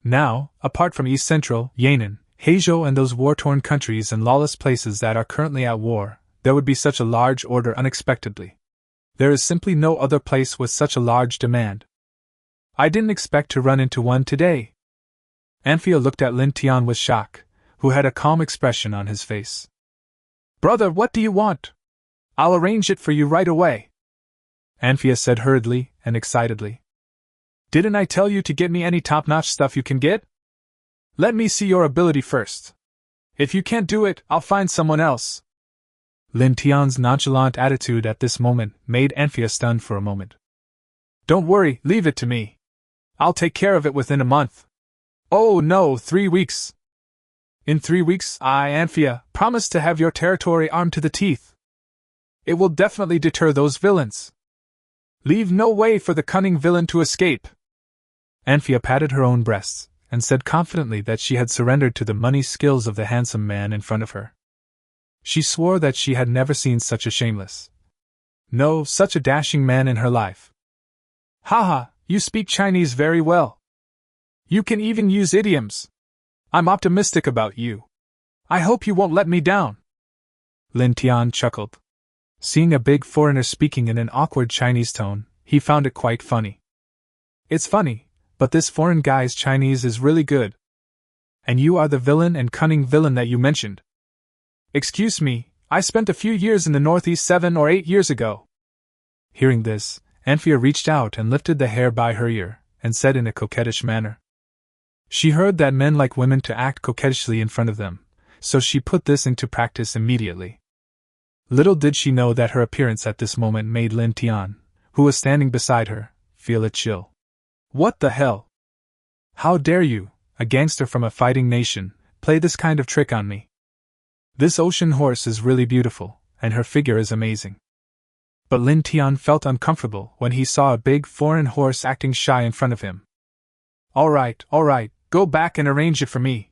Now, apart from East Central, Yan'an, Heizhou and those war-torn countries and lawless places that are currently at war, there would be such a large order unexpectedly. There is simply no other place with such a large demand. I didn't expect to run into one today. Anfia looked at Lin Tian with shock, who had a calm expression on his face. Brother, what do you want? I'll arrange it for you right away. Anfia said hurriedly and excitedly. Didn't I tell you to get me any top-notch stuff you can get? Let me see your ability first. If you can't do it, I'll find someone else. Lin Tian's nonchalant attitude at this moment made Anfia stunned for a moment. Don't worry, leave it to me. I'll take care of it within a month. Oh no, 3 weeks. In 3 weeks, I, Anfia, promise to have your territory armed to the teeth. It will definitely deter those villains. Leave no way for the cunning villain to escape. Anfia patted her own breasts and said confidently that she had surrendered to the money skills of the handsome man in front of her. She swore that she had never seen such a shameless, no, such a dashing man in her life. Haha, you speak Chinese very well. You can even use idioms. I'm optimistic about you. I hope you won't let me down. Lin Tian chuckled. Seeing a big foreigner speaking in an awkward Chinese tone, he found it quite funny. It's funny, but this foreign guy's Chinese is really good. And you are the villain and cunning villain that you mentioned. Excuse me, I spent a few years in the Northeast 7 or 8 years ago. Hearing this, Anfia reached out and lifted the hair by her ear, and said in a coquettish manner. She heard that men like women to act coquettishly in front of them, so she put this into practice immediately. Little did she know that her appearance at this moment made Lin Tian, who was standing beside her, feel a chill. What the hell? How dare you, a gangster from a fighting nation, play this kind of trick on me? This ocean horse is really beautiful, and her figure is amazing. But Lin Tian felt uncomfortable when he saw a big foreign horse acting shy in front of him. All right, go back and arrange it for me.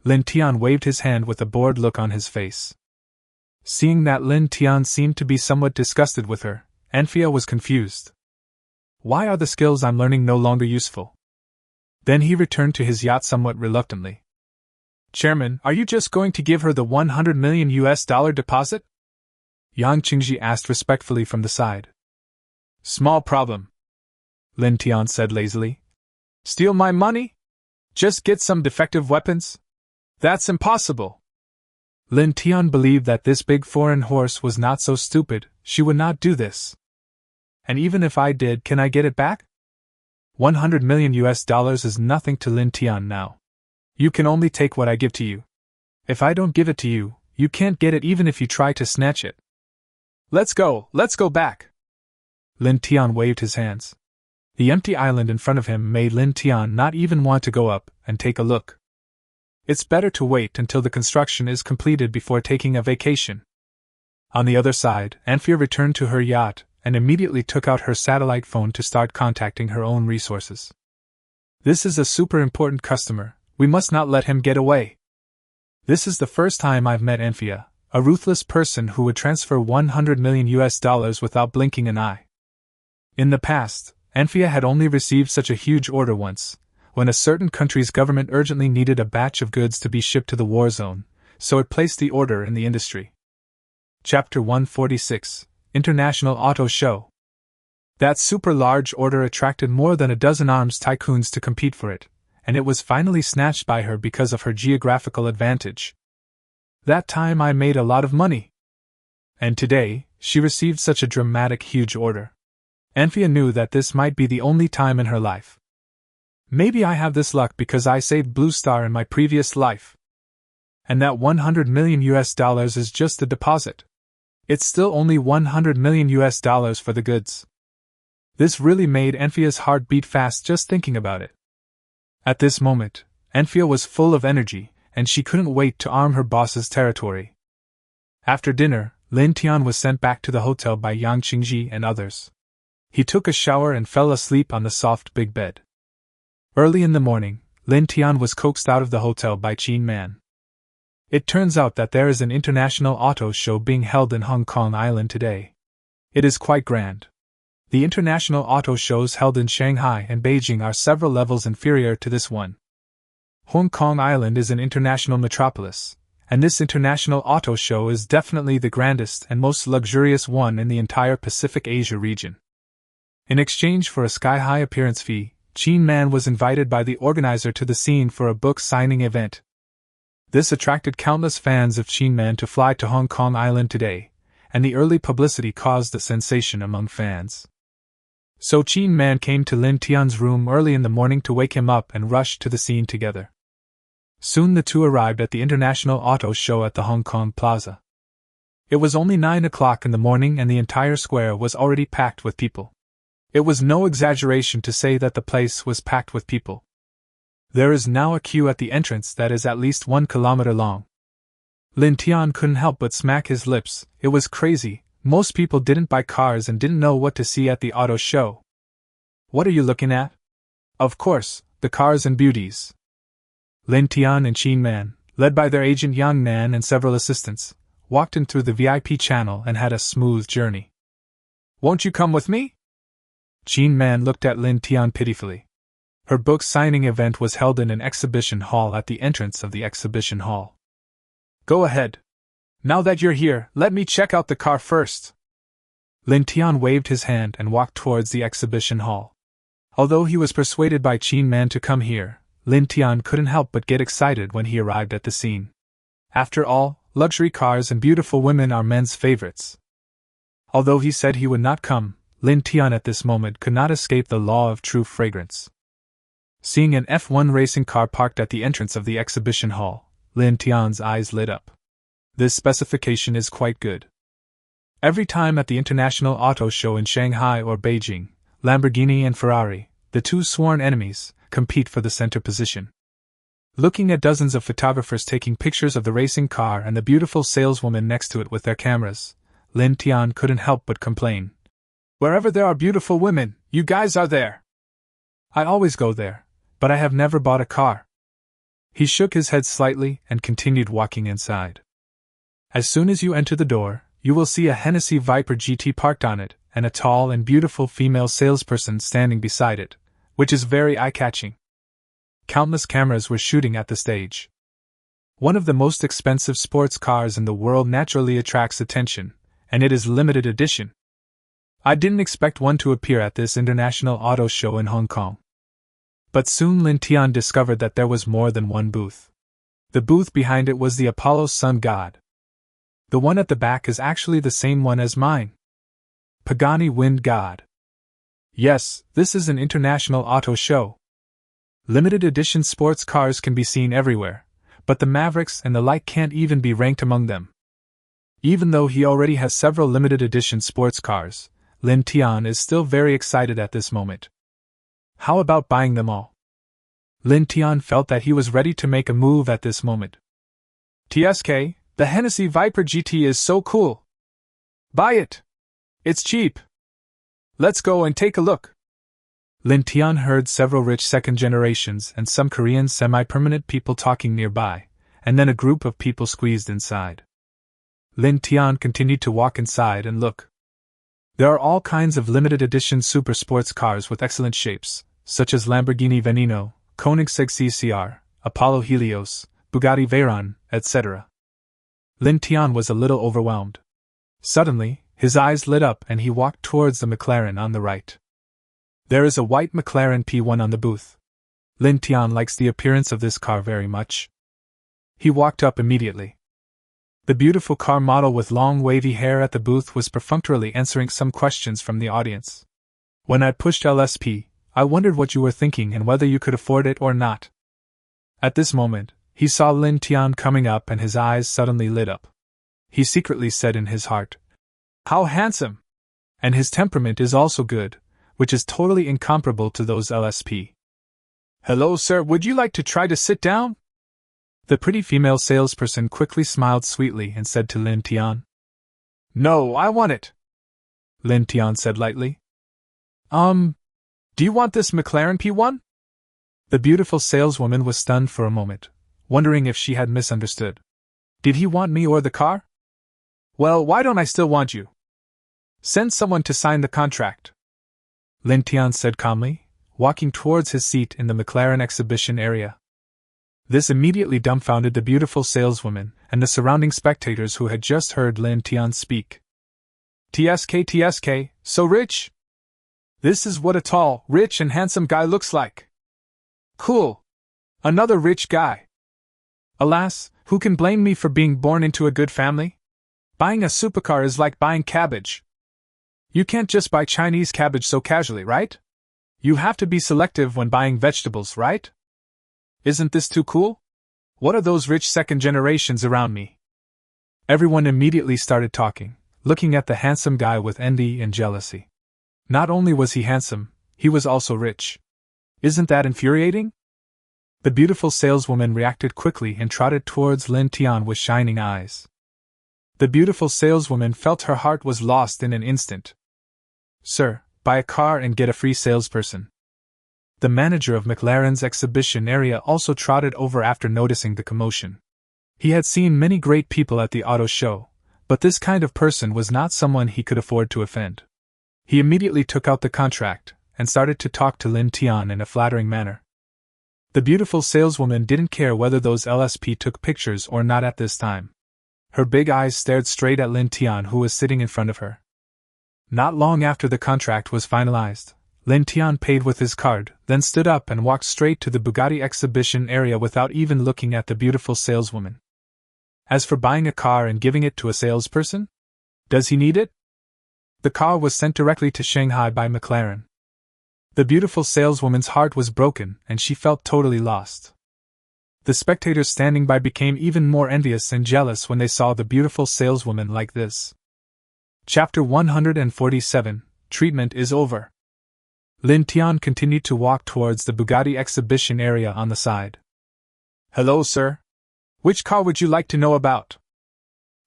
Lin Tian waved his hand with a bored look on his face. Seeing that Lin Tian seemed to be somewhat disgusted with her, Anfia was confused. Why are the skills I'm learning no longer useful? Then he returned to his yacht somewhat reluctantly. Chairman, are you just going to give her the 100 million US dollar deposit? Yang Qingji asked respectfully from the side. Small problem, Lin Tian said lazily. Steal my money? Just get some defective weapons, That's impossible! Lin Tian believed that this big foreign horse was not so stupid, she would not do this. And even if I did, can I get it back? 100 million US dollars is nothing to Lin Tian now. You can only take what I give to you. If I don't give it to you, you can't get it even if you try to snatch it. Let's go back! Lin Tian waved his hands. The empty island in front of him made Lin Tian not even want to go up and take a look. It's better to wait until the construction is completed before taking a vacation. On the other side, Anfia returned to her yacht and immediately took out her satellite phone to start contacting her own resources. This is a super important customer, we must not let him get away. This is the first time I've met Anfia, a ruthless person who would transfer 100 million US dollars without blinking an eye. In the past, Anfia had only received such a huge order once, when a certain country's government urgently needed a batch of goods to be shipped to the war zone, so it placed the order in the industry. Chapter 146, International Auto Show. That super large order attracted more than a dozen arms tycoons to compete for it, and it was finally snatched by her because of her geographical advantage. That time I made a lot of money. And today, she received such a dramatic huge order. Anfia knew that this might be the only time in her life. Maybe I have this luck because I saved Blue Star in my previous life. And that 100 million US dollars is just a deposit. It's still only 100 million US dollars for the goods. This really made Anfia's heart beat fast just thinking about it. At this moment, Anfia was full of energy, and she couldn't wait to arm her boss's territory. After dinner, Lin Tian was sent back to the hotel by Yang Qingji and others. He took a shower and fell asleep on the soft big bed. Early in the morning, Lin Tian was coaxed out of the hotel by Qin Man. It turns out that there is an international auto show being held in Hong Kong Island today. It is quite grand. The international auto shows held in Shanghai and Beijing are several levels inferior to this one. Hong Kong Island is an international metropolis, and this international auto show is definitely the grandest and most luxurious one in the entire Pacific Asia region. In exchange for a sky-high appearance fee, Qin Man was invited by the organizer to the scene for a book signing event. This attracted countless fans of Qin Man to fly to Hong Kong Island today, and the early publicity caused a sensation among fans. So Qin Man came to Lin Tian's room early in the morning to wake him up and rushed to the scene together. Soon the two arrived at the International Auto Show at the Hong Kong Plaza. It was only 9 o'clock in the morning and the entire square was already packed with people. It was no exaggeration to say that the place was packed with people. There is now a queue at the entrance that is at least 1 kilometer long. Lin Tian couldn't help but smack his lips. It was crazy. Most people didn't buy cars and didn't know what to see at the auto show. What are you looking at? Of course, the cars and beauties. Lin Tian and Qin Man, led by their agent Yang Nan and several assistants, walked in through the VIP channel and had a smooth journey. Won't you come with me? Qin Man looked at Lin Tian pitifully. Her book signing event was held in an exhibition hall at the entrance of the exhibition hall. Go ahead. Now that you're here, let me check out the car first. Lin Tian waved his hand and walked towards the exhibition hall. Although he was persuaded by Qin Man to come here, Lin Tian couldn't help but get excited when he arrived at the scene. After all, luxury cars and beautiful women are men's favorites. Although he said he would not come, Lin Tian at this moment could not escape the law of true fragrance. Seeing an F1 racing car parked at the entrance of the exhibition hall, Lin Tian's eyes lit up. This specification is quite good. Every time at the International Auto Show in Shanghai or Beijing, Lamborghini and Ferrari, the two sworn enemies, compete for the center position. Looking at dozens of photographers taking pictures of the racing car and the beautiful saleswoman next to it with their cameras, Lin Tian couldn't help but complain. Wherever there are beautiful women, you guys are there. I always go there, but I have never bought a car. He shook his head slightly and continued walking inside. As soon as you enter the door, you will see a Hennessy Viper GT parked on it, and a tall and beautiful female salesperson standing beside it, which is very eye-catching. Countless cameras were shooting at the stage. One of the most expensive sports cars in the world naturally attracts attention, and it is limited edition. I didn't expect one to appear at this International Auto Show in Hong Kong. But soon Lin Tian discovered that there was more than one booth. The booth behind it was the Apollo Sun God. The one at the back is actually the same one as mine. Pagani Wind God. Yes, this is an international auto show. Limited edition sports cars can be seen everywhere, but the Mavericks and the like can't even be ranked among them. Even though he already has several limited edition sports cars, Lin Tian is still very excited at this moment. How about buying them all? Lin Tian felt that he was ready to make a move at this moment. TSK, the Hennessy Viper GT is so cool. Buy it! It's cheap. Let's go and take a look. Lin Tian heard several rich second generations and some Korean semi-permanent people talking nearby, and then a group of people squeezed inside. Lin Tian continued to walk inside and look. There are all kinds of limited edition super sports cars with excellent shapes, such as Lamborghini Veneno, Koenigsegg CCR, Apollo Helios, Bugatti Veyron, etc. Lin Tian was a little overwhelmed. Suddenly, his eyes lit up and he walked towards the McLaren on the right. There is a white McLaren P1 on the booth. Lin Tian likes the appearance of this car very much. He walked up immediately. The beautiful car model with long wavy hair at the booth was perfunctorily answering some questions from the audience. When I pushed LSP, I wondered what you were thinking and whether you could afford it or not. At this moment, he saw Lin Tian coming up and his eyes suddenly lit up. He secretly said in his heart, "How handsome! And his temperament is also good, which is totally incomparable to those LSP. Hello, sir, would you like to try to sit down?" The pretty female salesperson quickly smiled sweetly and said to Lin Tian, "No, I want it," Lin Tian said lightly. Do you want this McLaren P1? The beautiful saleswoman was stunned for a moment, wondering if she had misunderstood. Did he want me or the car? Well, why don't I still want you? Send someone to sign the contract, Lin Tian said calmly, walking towards his seat in the McLaren exhibition area. This immediately dumbfounded the beautiful saleswoman and the surrounding spectators who had just heard Lin Tian speak. TSK, so rich? This is what a tall, rich and handsome guy looks like. Cool. Another rich guy. Alas, who can blame me for being born into a good family? Buying a supercar is like buying cabbage. You can't just buy Chinese cabbage so casually, right? You have to be selective when buying vegetables, right? Isn't this too cool? What are those rich second generations around me? Everyone immediately started talking, looking at the handsome guy with envy and jealousy. Not only was he handsome, he was also rich. Isn't that infuriating? The beautiful saleswoman reacted quickly and trotted towards Lin Tian with shining eyes. The beautiful saleswoman felt her heart was lost in an instant. Sir, buy a car and get a free salesperson. The manager of McLaren's exhibition area also trotted over after noticing the commotion. He had seen many great people at the auto show, but this kind of person was not someone he could afford to offend. He immediately took out the contract and started to talk to Lin Tian in a flattering manner. The beautiful saleswoman didn't care whether those LSP took pictures or not at this time. Her big eyes stared straight at Lin Tian, who was sitting in front of her. Not long after the contract was finalized, Lin Tian paid with his card, then stood up and walked straight to the Bugatti exhibition area without even looking at the beautiful saleswoman. As for buying a car and giving it to a salesperson? Does he need it? The car was sent directly to Shanghai by McLaren. The beautiful saleswoman's heart was broken and she felt totally lost. The spectators standing by became even more envious and jealous when they saw the beautiful saleswoman like this. Chapter 147, Treatment is over. Lin Tian continued to walk towards the Bugatti exhibition area on the side. Hello, sir. Which car would you like to know about?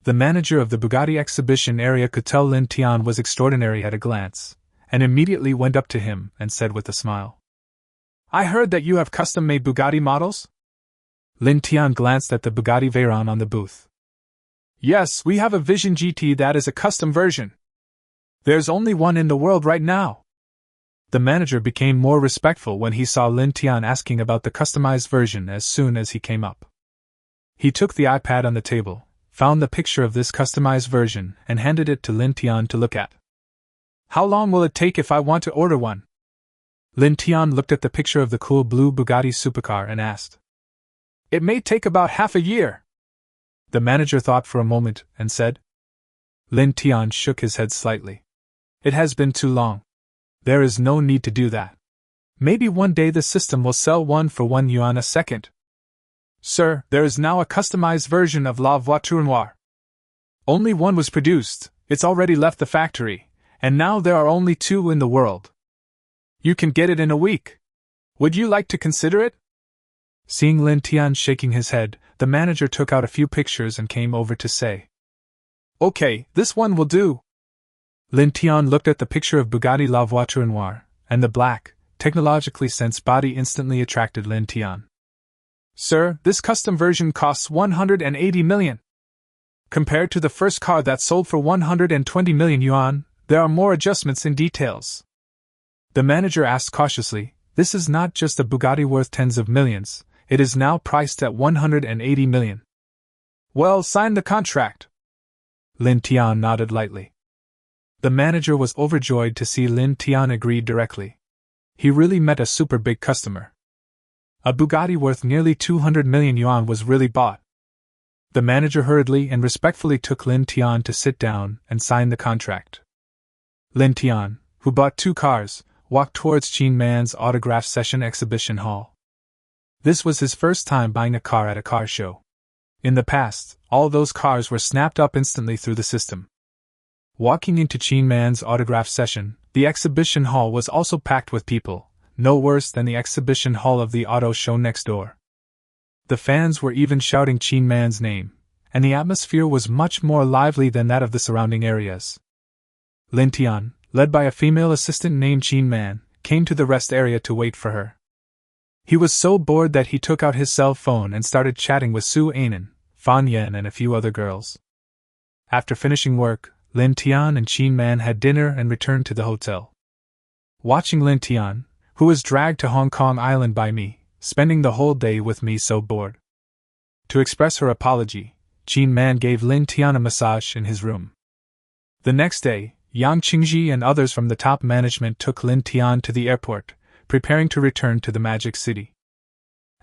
The manager of the Bugatti exhibition area could tell Lin Tian was extraordinary at a glance, and immediately went up to him and said with a smile, I heard that you have custom-made Bugatti models? Lin Tian glanced at the Bugatti Veyron on the booth. Yes, we have a Vision GT that is a custom version. There's only one in the world right now. The manager became more respectful when he saw Lin Tian asking about the customized version as soon as he came up. He took the iPad on the table, found the picture of this customized version, and handed it to Lin Tian to look at. How long will it take if I want to order one? Lin Tian looked at the picture of the cool blue Bugatti supercar and asked. It may take about half a year. The manager thought for a moment and said. Lin Tian shook his head slightly. It has been too long. There is no need to do that. Maybe one day the system will sell one for 1 yuan a second. Sir, there is now a customized version of La Voiture Noire. Only one was produced, it's already left the factory, and now there are only 2 in the world. You can get it in a week. Would you like to consider it? Seeing Lin Tian shaking his head, the manager took out a few pictures and came over to say. Okay, this one will do. Lin Tian looked at the picture of Bugatti La Voiture Noire, and the black, technologically sensed body instantly attracted Lin Tian. Sir, this custom version costs 180 million. Compared to the first car that sold for 120 million yuan, there are more adjustments in details. The manager asked cautiously, this is not just a Bugatti worth tens of millions, it is now priced at 180 million. Well, sign the contract. Lin Tian nodded lightly. The manager was overjoyed to see Lin Tian agree directly. He really met a super big customer. A Bugatti worth nearly 200 million yuan was really bought. The manager hurriedly and respectfully took Lin Tian to sit down and sign the contract. Lin Tian, who bought 2 cars, walked towards Qin Man's autograph session exhibition hall. This was his first time buying a car at a car show. In the past, all those cars were snapped up instantly through the system. Walking into Qin Man's autograph session, the exhibition hall was also packed with people, no worse than the exhibition hall of the auto show next door. The fans were even shouting Qin Man's name, and the atmosphere was much more lively than that of the surrounding areas. Lin Tian, led by a female assistant named Qin Man, came to the rest area to wait for her. He was so bored that he took out his cell phone and started chatting with Su Anan, Fan Yan and a few other girls. After finishing work, Lin Tian and Qin Man had dinner and returned to the hotel. Watching Lin Tian, who was dragged to Hong Kong Island by me, spending the whole day with me so bored. To express her apology, Qin Man gave Lin Tian a massage in his room. The next day, Yang Qingji and others from the top management took Lin Tian to the airport, preparing to return to the Magic City.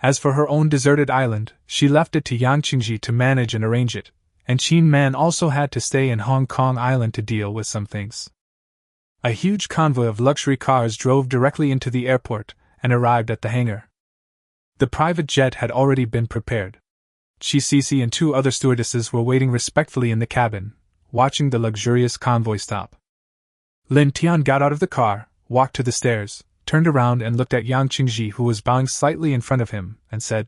As for her own deserted island, she left it to Yang Qingji to manage and arrange it, and Qin Man also had to stay in Hong Kong Island to deal with some things. A huge convoy of luxury cars drove directly into the airport and arrived at the hangar. The private jet had already been prepared. Chi Cece and 2 other stewardesses were waiting respectfully in the cabin, watching the luxurious convoy stop. Lin Tian got out of the car, walked to the stairs, turned around and looked at Yang Qingji, who was bowing slightly in front of him, and said,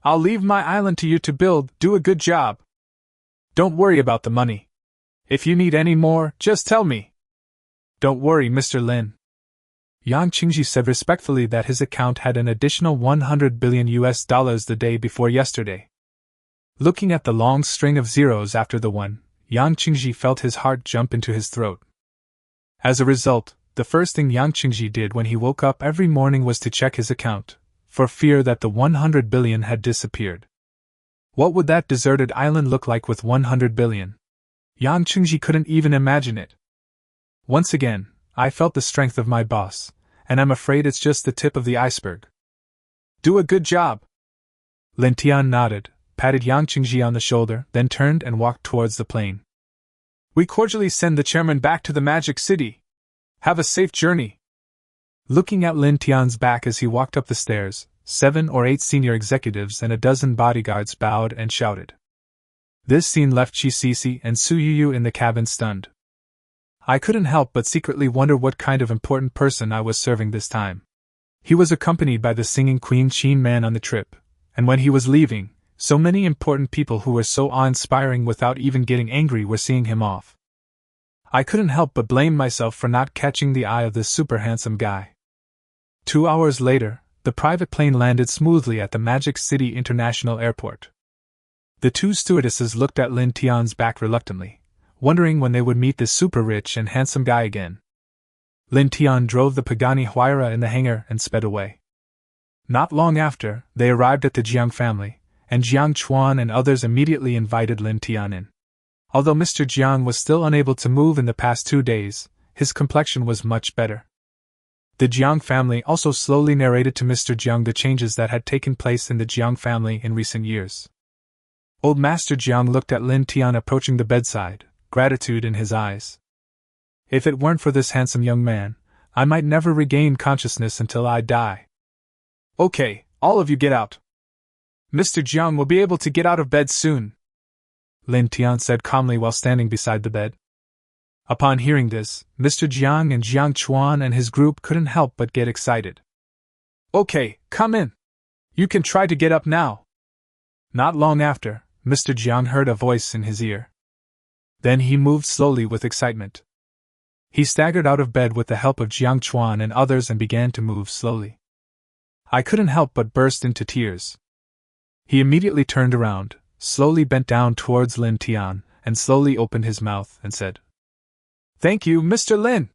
I'll leave my island to you to build, do a good job. Don't worry about the money. If you need any more, just tell me. Don't worry, Mr. Lin. Yang Qingji said respectfully that his account had an additional 100 billion US dollars the day before yesterday. Looking at the long string of zeros after the 1, Yang Qingji felt his heart jump into his throat. As a result, the first thing Yang Qingji did when he woke up every morning was to check his account, for fear that the 100 billion had disappeared. What would that deserted island look like with 100 billion? Yang Qingji couldn't even imagine it. Once again, I felt the strength of my boss, and I'm afraid it's just the tip of the iceberg. Do a good job. Lin Tian nodded, patted Yang Qingji on the shoulder, then turned and walked towards the plane. We cordially send the chairman back to the Magic City. Have a safe journey. Looking at Lin Tian's back as he walked up the stairs, 7 or 8 senior executives and a dozen bodyguards bowed and shouted. This scene left Chi Cece and Su Yuyu in the cabin stunned. I couldn't help but secretly wonder what kind of important person I was serving this time. He was accompanied by the singing queen Qin Man on the trip, and when he was leaving, so many important people who were so awe-inspiring without even getting angry were seeing him off. I couldn't help but blame myself for not catching the eye of this super handsome guy. 2 hours later, the private plane landed smoothly at the Magic City International Airport. The 2 stewardesses looked at Lin Tian's back reluctantly, wondering when they would meet this super rich and handsome guy again. Lin Tian drove the Pagani Huayra in the hangar and sped away. Not long after, they arrived at the Jiang family, and Jiang Chuan and others immediately invited Lin Tian in. Although Mr. Jiang was still unable to move in the past 2 days, his complexion was much better. The Jiang family also slowly narrated to Mr. Jiang the changes that had taken place in the Jiang family in recent years. Old Master Jiang looked at Lin Tian approaching the bedside, gratitude in his eyes. If it weren't for this handsome young man, I might never regain consciousness until I die. Okay, all of you get out. Mr. Jiang will be able to get out of bed soon, Lin Tian said calmly while standing beside the bed. Upon hearing this, Mr. Jiang and Jiang Chuan and his group couldn't help but get excited. Okay, come in. You can try to get up now. Not long after, Mr. Jiang heard a voice in his ear. Then he moved slowly with excitement. He staggered out of bed with the help of Jiang Chuan and others and began to move slowly. I couldn't help but burst into tears. He immediately turned around, slowly bent down towards Lin Tian, and slowly opened his mouth and said, "Thank you, Mr. Lin."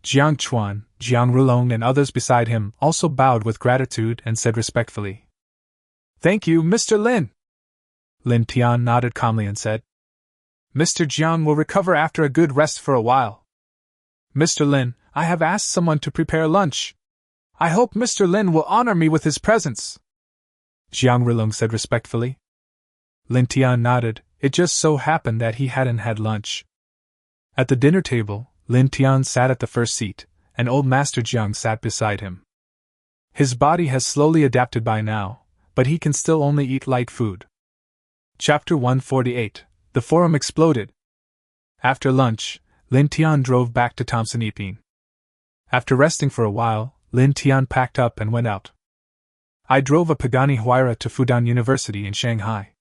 Jiang Chuan, Jiang Rulong and others beside him also bowed with gratitude and said respectfully, "Thank you, Mr. Lin." Lin Tian nodded calmly and said, "Mr. Jiang will recover after a good rest for a while. Mr. Lin, I have asked someone to prepare lunch. I hope Mr. Lin will honor me with his presence," Jiang Rulong said respectfully. Lin Tian nodded. It just so happened that he hadn't had lunch. At the dinner table, Lin Tian sat at the first seat, and old Master Jiang sat beside him. His body has slowly adapted by now, but he can still only eat light food. Chapter 148. The Forum Exploded. After lunch, Lin Tian drove back to Thompson Eping. After resting for a while, Lin Tian packed up and went out. I drove a Pagani Huayra to Fudan University in Shanghai.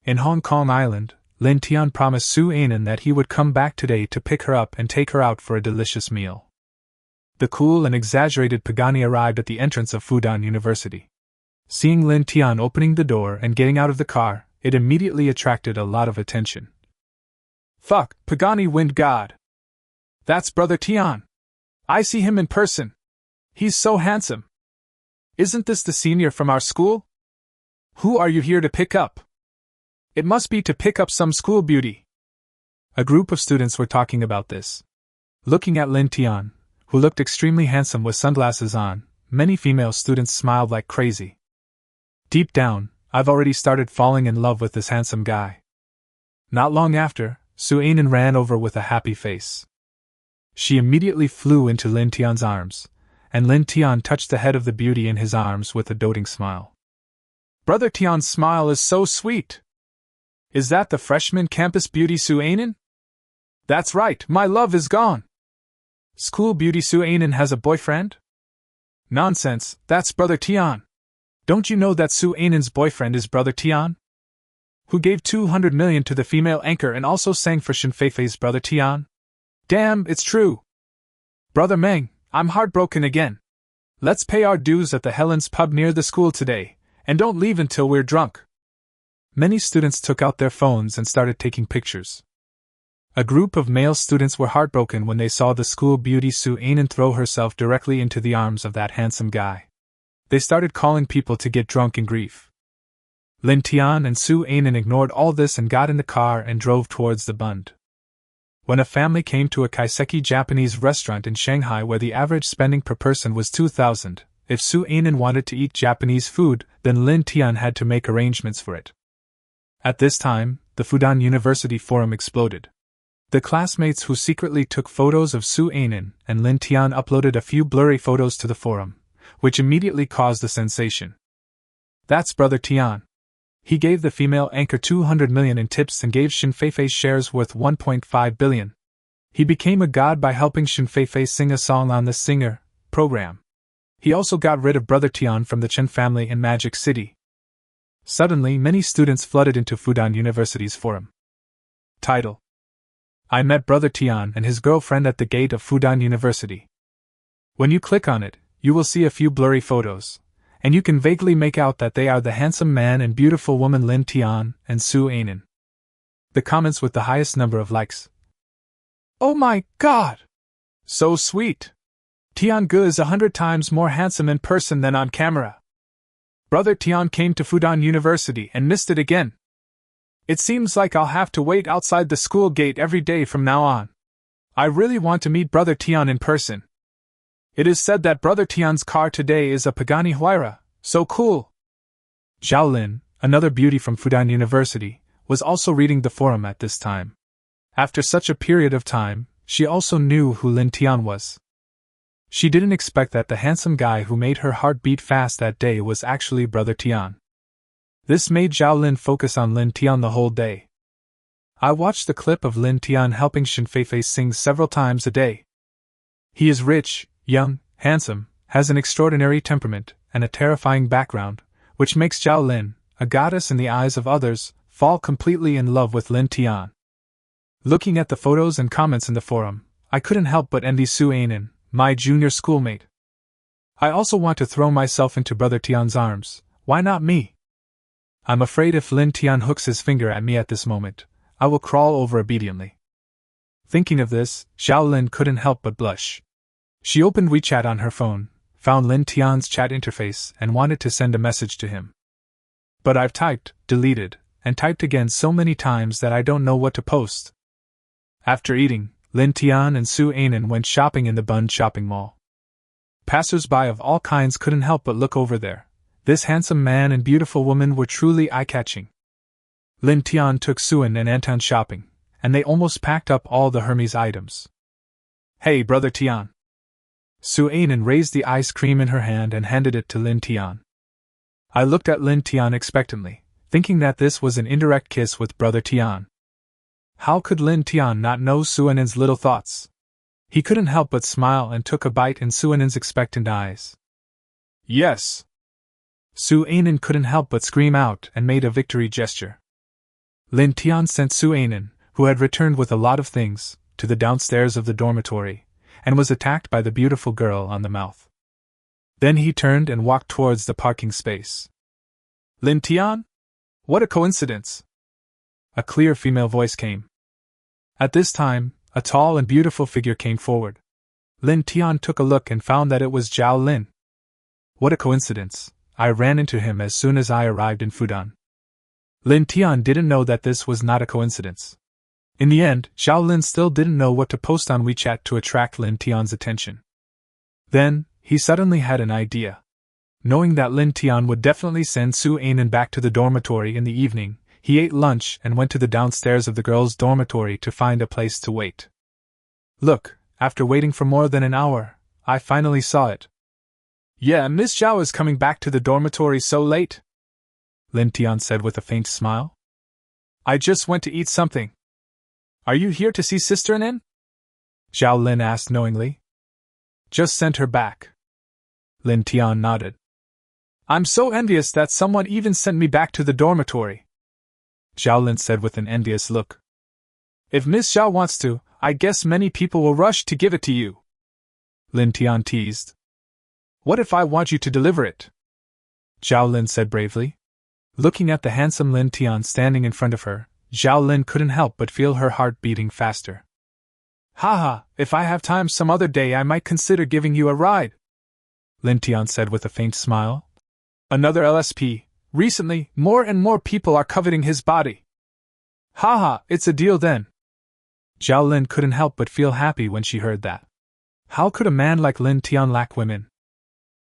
In Hong Kong Island, Lin Tian promised Su Anan that he would come back today to pick her up and take her out for a delicious meal. The cool and exaggerated Pagani arrived at the entrance of Fudan University. Seeing Lin Tian opening the door and getting out of the car, it immediately attracted a lot of attention. "Fuck, Pagani Wind God! That's Brother Tian! I see him in person! He's so handsome! Isn't this the senior from our school? Who are you here to pick up? It must be to pick up some school beauty." A group of students were talking about this. Looking at Lin Tian, who looked extremely handsome with sunglasses on, many female students smiled like crazy. Deep down, I've already started falling in love with this handsome guy. Not long after, Su Anan ran over with a happy face. She immediately flew into Lin Tian's arms, and Lin Tian touched the head of the beauty in his arms with a doting smile. "Brother Tian's smile is so sweet! Is that the freshman campus beauty Su Anan? That's right, my love is gone! School beauty Su Anan has a boyfriend? Nonsense, that's Brother Tian! Don't you know that Su Anan's boyfriend is Brother Tian? Who gave 200 million to the female anchor and also sang for Shen Feifei's Brother Tian? Damn, it's true! Brother Meng, I'm heartbroken again. Let's pay our dues at the Helen's pub near the school today, and don't leave until we're drunk." Many students took out their phones and started taking pictures. A group of male students were heartbroken when they saw the school beauty Su Anan throw herself directly into the arms of that handsome guy. They started calling people to get drunk in grief. Lin Tian and Su Anan ignored all this and got in the car and drove towards the Bund. When a family came to a kaiseki Japanese restaurant in Shanghai where the average spending per person was 2,000, if Su Anan wanted to eat Japanese food, then Lin Tian had to make arrangements for it. At this time, the Fudan University forum exploded. The classmates who secretly took photos of Su Anan and Lin Tian uploaded a few blurry photos to the forum, which immediately caused a sensation. "That's Brother Tian. He gave the female anchor 200 million in tips and gave Shen Feifei shares worth 1.5 billion. He became a god by helping Shen Feifei sing a song on the Singer program. He also got rid of Brother Tian from the Chen family in Magic City." Suddenly, many students flooded into Fudan University's forum. Title: I met Brother Tian and his girlfriend at the gate of Fudan University. When you click on it, you will see a few blurry photos, and you can vaguely make out that they are the handsome man and beautiful woman Lin Tian and Su Anan. The comments with the highest number of likes: "Oh my god! So sweet! Tian Ge is 100 times more handsome in person than on camera. Brother Tian came to Fudan University and missed it again. It seems like I'll have to wait outside the school gate every day from now on. I really want to meet Brother Tian in person. It is said that Brother Tian's car today is a Pagani Huayra, so cool. Zhao Lin, another beauty from Fudan University, was also reading the forum at this time. After such a period of time, she also knew who Lin Tian was. She didn't expect that the handsome guy who made her heart beat fast that day was actually Brother Tian. This made Zhao Lin focus on Lin Tian the whole day. I watched the clip of Lin Tian helping Shen Feifei sing several times a day. He is rich, young, handsome, has an extraordinary temperament, and a terrifying background, which makes Zhao Lin, a goddess in the eyes of others, fall completely in love with Lin Tian. Looking at the photos and comments in the forum, I couldn't help but envy Su Anan, my junior schoolmate. I also want to throw myself into Brother Tian's arms. Why not me? I'm afraid if Lin Tian hooks his finger at me at this moment, I will crawl over obediently. Thinking of this, Zhao Lin couldn't help but blush. She opened WeChat on her phone, found Lin Tian's chat interface, and wanted to send a message to him. But I've typed, deleted, and typed again so many times that I don't know what to post. After eating, Lin Tian and Su Anan went shopping in the Bund shopping mall. Passers-by of all kinds couldn't help but look over there. This handsome man and beautiful woman were truly eye-catching. Lin Tian took Suan and Anton shopping, and they almost packed up all the Hermes items. Hey, Brother Tian! Su Anan raised the ice cream in her hand and handed it to Lin Tian. I looked at Lin Tian expectantly, thinking that this was an indirect kiss with Brother Tian. How could Lin Tian not know Su Anan's little thoughts? He couldn't help but smile and took a bite in Su Anan's expectant eyes. Yes! Su Anan couldn't help but scream out and made a victory gesture. Lin Tian sent Su Anan, who had returned with a lot of things, to the downstairs of the dormitory, and was attacked by the beautiful girl on the mouth. Then he turned and walked towards the parking space. Lin Tian? What a coincidence! A clear female voice came. At this time, a tall and beautiful figure came forward. Lin Tian took a look and found that it was Zhao Lin. What a coincidence! I ran into him as soon as I arrived in Fudan. Lin Tian didn't know that this was not a coincidence. In the end, Zhao Lin still didn't know what to post on WeChat to attract Lin Tian's attention. Then, he suddenly had an idea. Knowing that Lin Tian would definitely send Su Anan back to the dormitory in the evening, he ate lunch and went to the downstairs of the girls' dormitory to find a place to wait. Look, after waiting for more than an hour, I finally saw it. Yeah, Miss Zhao is coming back to the dormitory so late? Lin Tian said with a faint smile. I just went to eat something. Are you here to see Sister Anan? Zhao Lin asked knowingly. Just sent her back. Lin Tian nodded. I'm so envious that someone even sent me back to the dormitory. Zhao Lin said with an envious look. If Miss Zhao wants to, I guess many people will rush to give it to you. Lin Tian teased. What if I want you to deliver it? Zhao Lin said bravely. Looking at the handsome Lin Tian standing in front of her, Zhao Lin couldn't help but feel her heart beating faster. Haha, if I have time some other day I might consider giving you a ride, Lin Tian said with a faint smile. Another LSP. Recently, more and more people are coveting his body. Haha, it's a deal then. Zhao Lin couldn't help but feel happy when she heard that. How could a man like Lin Tian lack women?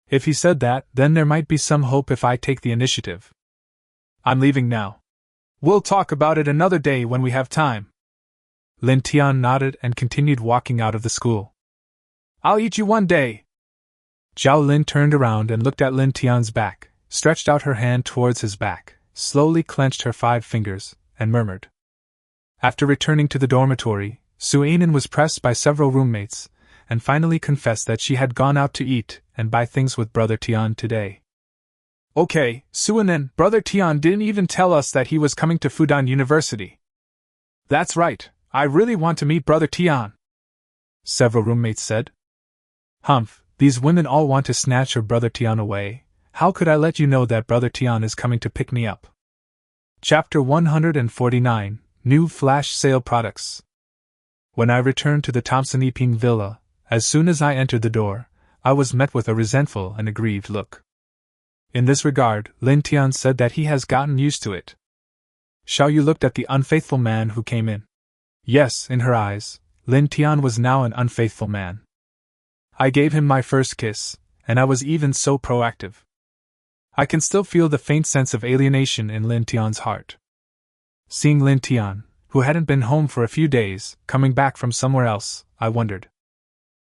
If he said that, then there might be some hope if I take the initiative. I'm leaving now. We'll talk about it another day when we have time. Lin Tian nodded and continued walking out of the school. I'll eat you one day. Zhao Lin turned around and looked at Lin Tian's back, stretched out her hand towards his back, slowly clenched her 5 fingers, and murmured. After returning to the dormitory, Su Anan was pressed by several roommates, and finally confessed that she had gone out to eat and buy things with Brother Tian today. Okay, Su Anan, Brother Tian didn't even tell us that he was coming to Fudan University. That's right, I really want to meet Brother Tian, several roommates said. Humph, these women all want to snatch her Brother Tian away. How could I let you know that Brother Tian is coming to pick me up? Chapter 149, New Flash Sale Products. When I returned to the Thompson Eping villa, as soon as I entered the door, I was met with a resentful and aggrieved look. In this regard, Lin Tian said that he has gotten used to it. Xiao Yu looked at the unfaithful man who came in. Yes, in her eyes, Lin Tian was now an unfaithful man. I gave him my first kiss, and I was even so proactive. I can still feel the faint sense of alienation in Lin Tian's heart. Seeing Lin Tian, who hadn't been home for a few days, coming back from somewhere else, I wondered.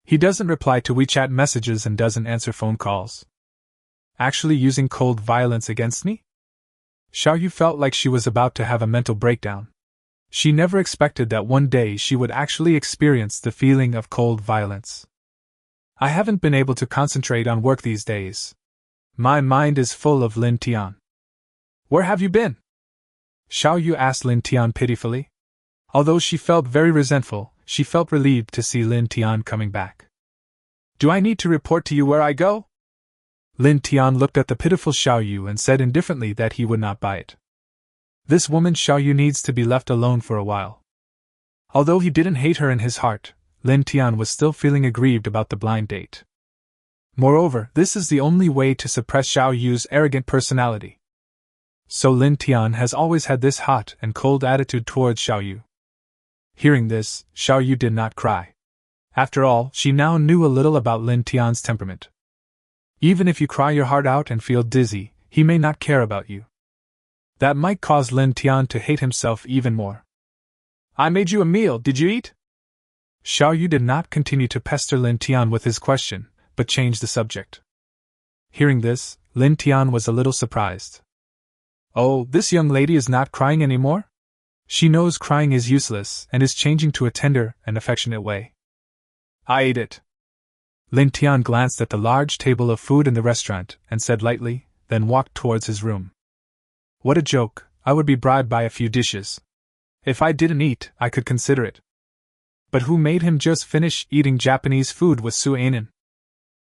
He doesn't reply to WeChat messages and doesn't answer phone calls. Actually using cold violence against me? Xiao Yu felt like she was about to have a mental breakdown. She never expected that one day she would actually experience the feeling of cold violence. I haven't been able to concentrate on work these days. My mind is full of Lin Tian. Where have you been? Xiao Yu asked Lin Tian pitifully. Although she felt very resentful, she felt relieved to see Lin Tian coming back. Do I need to report to you where I go? Lin Tian looked at the pitiful Xiao Yu and said indifferently that he would not buy it. This woman Xiao Yu needs to be left alone for a while. Although he didn't hate her in his heart, Lin Tian was still feeling aggrieved about the blind date. Moreover, this is the only way to suppress Xiao Yu's arrogant personality. So Lin Tian has always had this hot and cold attitude towards Xiao Yu. Hearing this, Xiao Yu did not cry. After all, she now knew a little about Lin Tian's temperament. Even if you cry your heart out and feel dizzy, he may not care about you. That might cause Lin Tian to hate himself even more. I made you a meal, did you eat? Xiao Yu did not continue to pester Lin Tian with his question, but changed the subject. Hearing this, Lin Tian was a little surprised. Oh, this young lady is not crying anymore? She knows crying is useless and is changing to a tender and affectionate way. I ate it. Lin Tian glanced at the large table of food in the restaurant and said lightly, then walked towards his room. What a joke, I would be bribed by a few dishes. If I didn't eat, I could consider it. But who made him just finish eating Japanese food with Su Anan?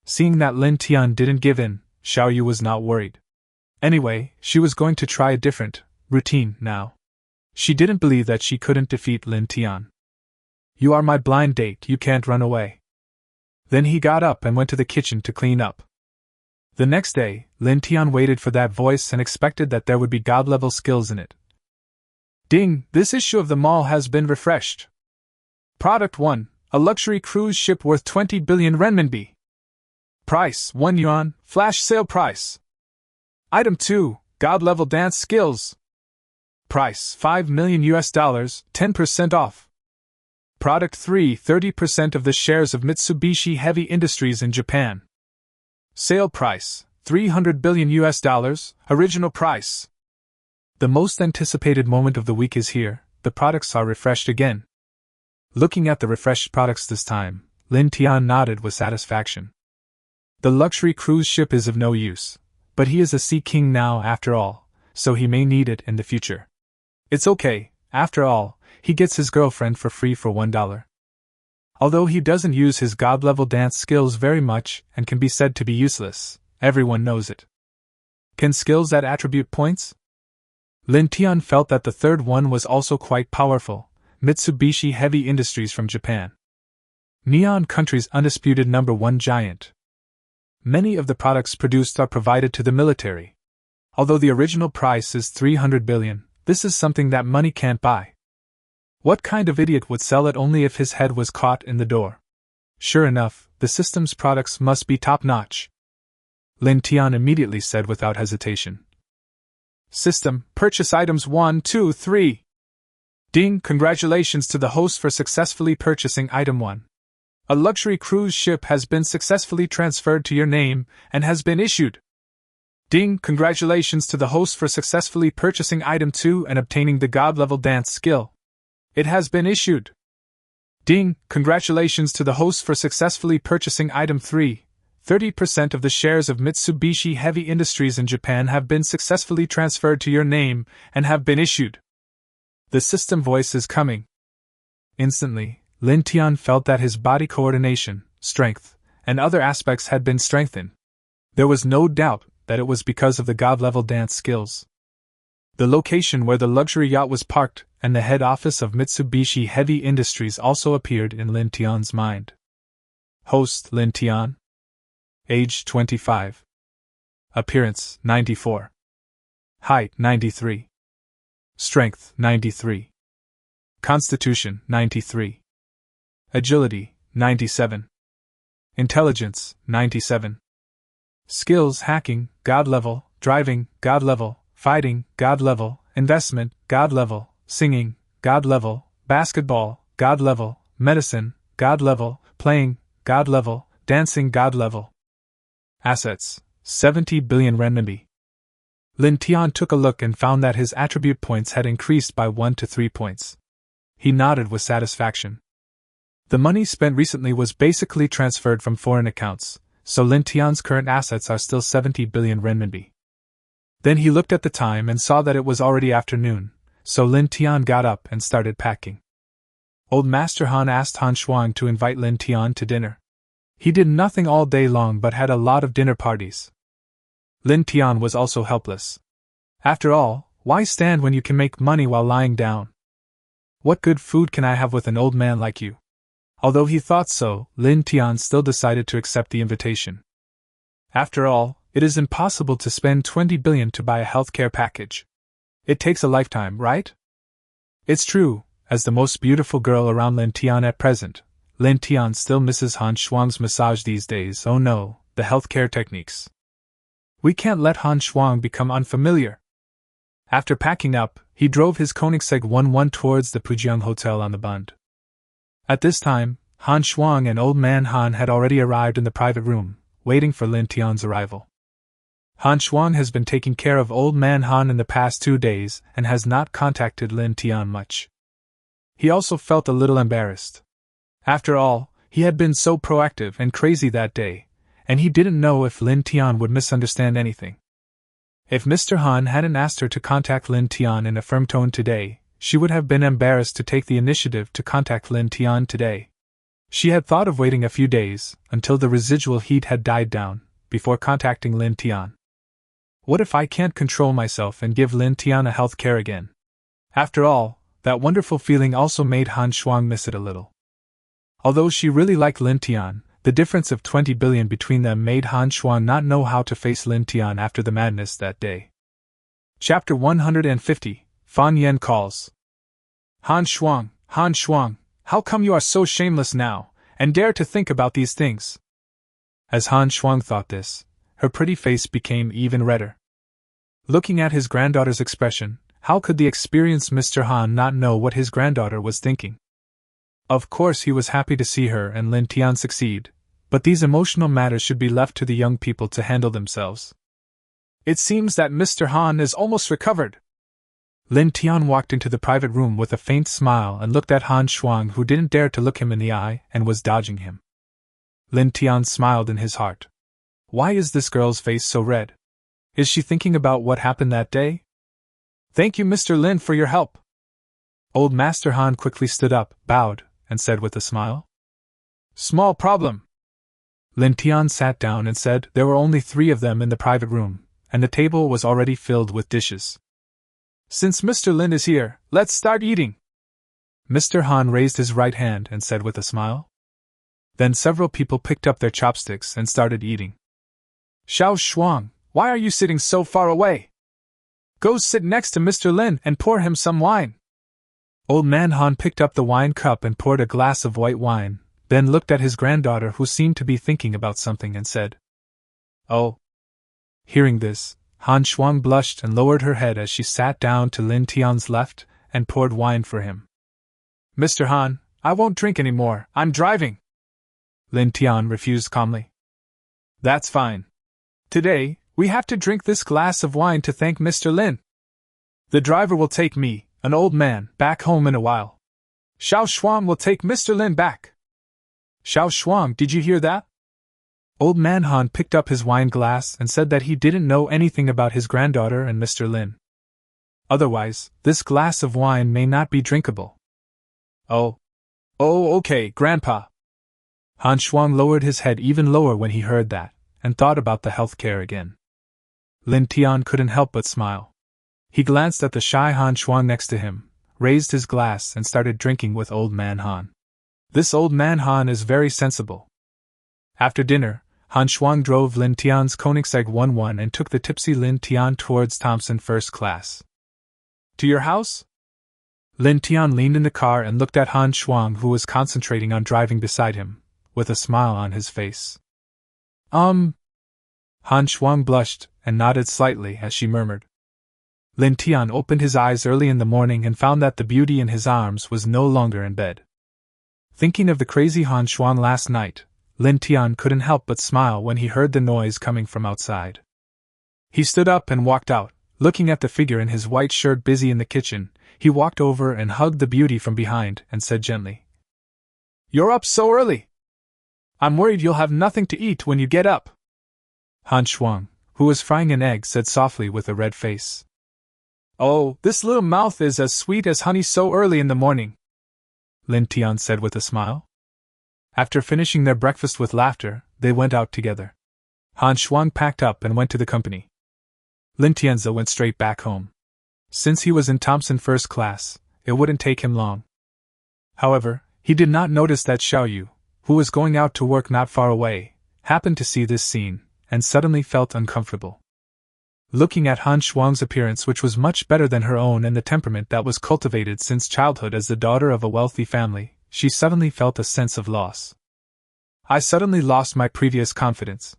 Seeing that Lin Tian didn't give in, Xiao Yu was not worried. Anyway, she was going to try a different routine now. She didn't believe that she couldn't defeat Lin Tian. You are my blind date, you can't run away. Then he got up and went to the kitchen to clean up. The next day, Lin Tian waited for that voice and expected that there would be god-level skills in it. Ding, this issue of the mall has been refreshed. Product 1, a luxury cruise ship worth 20 billion renminbi. Price, 1 yuan, flash sale price. Item 2, god-level dance skills. Price, $5 million, 10% off. Product 3, 30% of the shares of Mitsubishi Heavy Industries in Japan. Sale price, $300 billion, original price. The most anticipated moment of the week is here, the products are refreshed again. Looking at the refreshed products this time, Lin Tian nodded with satisfaction. The luxury cruise ship is of no use, but he is a sea king now after all, so he may need it in the future. It's okay, after all, he gets his girlfriend for free for $1. Although he doesn't use his god-level dance skills very much and can be said to be useless, everyone knows it. Can skills add attribute points? Lin Tian felt that the third one was also quite powerful, Mitsubishi Heavy Industries from Japan. Neon Country's undisputed #1 giant. Many of the products produced are provided to the military. Although the original price is 300 billion, this is something that money can't buy. What kind of idiot would sell it only if his head was caught in the door? Sure enough, the system's products must be top-notch. Lin Tian immediately said without hesitation. System, purchase items 1, 2, 3. Ding, congratulations to the host for successfully purchasing item 1. A luxury cruise ship has been successfully transferred to your name and has been issued. Ding, congratulations to the host for successfully purchasing item 2 and obtaining the god-level dance skill. It has been issued. Ding, congratulations to the host for successfully purchasing item 3. 30% of the shares of Mitsubishi Heavy Industries in Japan have been successfully transferred to your name and have been issued. The system voice is coming. Instantly, Lin Tian felt that his body coordination, strength, and other aspects had been strengthened. There was no doubt that it was because of the god-level dance skills. The location where the luxury yacht was parked and the head office of Mitsubishi Heavy Industries also appeared in Lin Tian's mind. Host Lin Tian. Age 25. Appearance 94. Height 93. Strength 93. Constitution 93. Agility 97. Intelligence, 97. Skills, hacking, God level, driving, God level, fighting, God level, investment, God level, singing, God level, basketball, God level, medicine, God level, playing, God level, dancing, God level. Assets, 70 billion renminbi. Lin Tian took a look and found that his attribute points had increased by 1 to 3 points. He nodded with satisfaction. The money spent recently was basically transferred from foreign accounts, so Lin Tian's current assets are still 70 billion renminbi. Then he looked at the time and saw that it was already afternoon, so Lin Tian got up and started packing. Old Master Han asked Han Shuang to invite Lin Tian to dinner. He did nothing all day long but had a lot of dinner parties. Lin Tian was also helpless. After all, why stand when you can make money while lying down? What good food can I have with an old man like you? Although he thought so, Lin Tian still decided to accept the invitation. After all, it is impossible to spend 20 billion to buy a healthcare package. It takes a lifetime, right? It's true, as the most beautiful girl around Lin Tian at present, Lin Tian still misses Han Shuang's massage these days. Oh no, the healthcare techniques. We can't let Han Shuang become unfamiliar. After packing up, he drove his Koenigsegg 1-1 towards the Pujiang Hotel on the Bund. At this time, Han Shuang and Old Man Han had already arrived in the private room, waiting for Lin Tian's arrival. Han Shuang has been taking care of Old Man Han in the past 2 days and has not contacted Lin Tian much. He also felt a little embarrassed. After all, he had been so proactive and crazy that day, and he didn't know if Lin Tian would misunderstand anything. If Mr. Han hadn't asked her to contact Lin Tian in a firm tone today, she would have been embarrassed to take the initiative to contact Lin Tian today. She had thought of waiting a few days, until the residual heat had died down, before contacting Lin Tian. What if I can't control myself and give Lin Tian a health care again? After all, that wonderful feeling also made Han Shuang miss it a little. Although she really liked Lin Tian, the difference of 20 billion between them made Han Shuang not know how to face Lin Tian after the madness that day. Chapter 150, Fan Yen Calls. Han Shuang, how come you are so shameless now, and dare to think about these things? As Han Shuang thought this, her pretty face became even redder. Looking at his granddaughter's expression, how could the experienced Mr. Han not know what his granddaughter was thinking? Of course he was happy to see her and Lin Tian succeed, but these emotional matters should be left to the young people to handle themselves. It seems that Mr. Han is almost recovered. Lin Tian walked into the private room with a faint smile and looked at Han Shuang, who didn't dare to look him in the eye and was dodging him. Lin Tian smiled in his heart. Why is this girl's face so red? Is she thinking about what happened that day? Thank you, Mr. Lin, for your help. Old Master Han quickly stood up, bowed, and said with a smile. Small problem. Lin Tian sat down and said there were only 3 of them in the private room, and the table was already filled with dishes. Since Mr. Lin is here, let's start eating. Mr. Han raised his right hand and said with a smile. Then several people picked up their chopsticks and started eating. Xiao Shuang, why are you sitting so far away? Go sit next to Mr. Lin and pour him some wine. Old Man Han picked up the wine cup and poured a glass of white wine, then looked at his granddaughter, who seemed to be thinking about something, and said, Oh. Hearing this, Han Shuang blushed and lowered her head as she sat down to Lin Tian's left and poured wine for him. Mr. Han, I won't drink any more, I'm driving. Lin Tian refused calmly. That's fine. Today, we have to drink this glass of wine to thank Mr. Lin. The driver will take me, an old man, back home in a while. Xiao Shuang will take Mr. Lin back. Xiao Shuang, did you hear that? Old Man Han picked up his wine glass and said that he didn't know anything about his granddaughter and Mr. Lin. Otherwise, this glass of wine may not be drinkable. Oh, okay, Grandpa. Han Shuang lowered his head even lower when he heard that, and thought about the health care again. Lin Tian couldn't help but smile. He glanced at the shy Han Shuang next to him, raised his glass and started drinking with Old Man Han. This Old Man Han is very sensible. After dinner, Han Shuang drove Lin Tian's Koenigsegg 1-1 and took the tipsy Lin Tian towards Thompson First Class. To your house? Lin Tian leaned in the car and looked at Han Shuang, who was concentrating on driving beside him, with a smile on his face. Han Shuang blushed and nodded slightly as she murmured. Lin Tian opened his eyes early in the morning and found that the beauty in his arms was no longer in bed. Thinking of the crazy Han Shuang last night, Lin Tian couldn't help but smile when he heard the noise coming from outside. He stood up and walked out, looking at the figure in his white shirt busy in the kitchen. He walked over and hugged the beauty from behind and said gently, "You're up so early! I'm worried you'll have nothing to eat when you get up." Han Shuang, who was frying an egg, said softly with a red face, "Oh, this little mouth is as sweet as honey so early in the morning," Lin Tian said with a smile. After finishing their breakfast with laughter, they went out together. Han Shuang packed up and went to the company. Lin Tianzi went straight back home. Since he was in Thompson first class, it wouldn't take him long. However, he did not notice that Xiaoyu, who was going out to work not far away, happened to see this scene, and suddenly felt uncomfortable. Looking at Han Shuang's appearance, which was much better than her own, and the temperament that was cultivated since childhood as the daughter of a wealthy family, she suddenly felt a sense of loss. "I suddenly lost my previous confidence.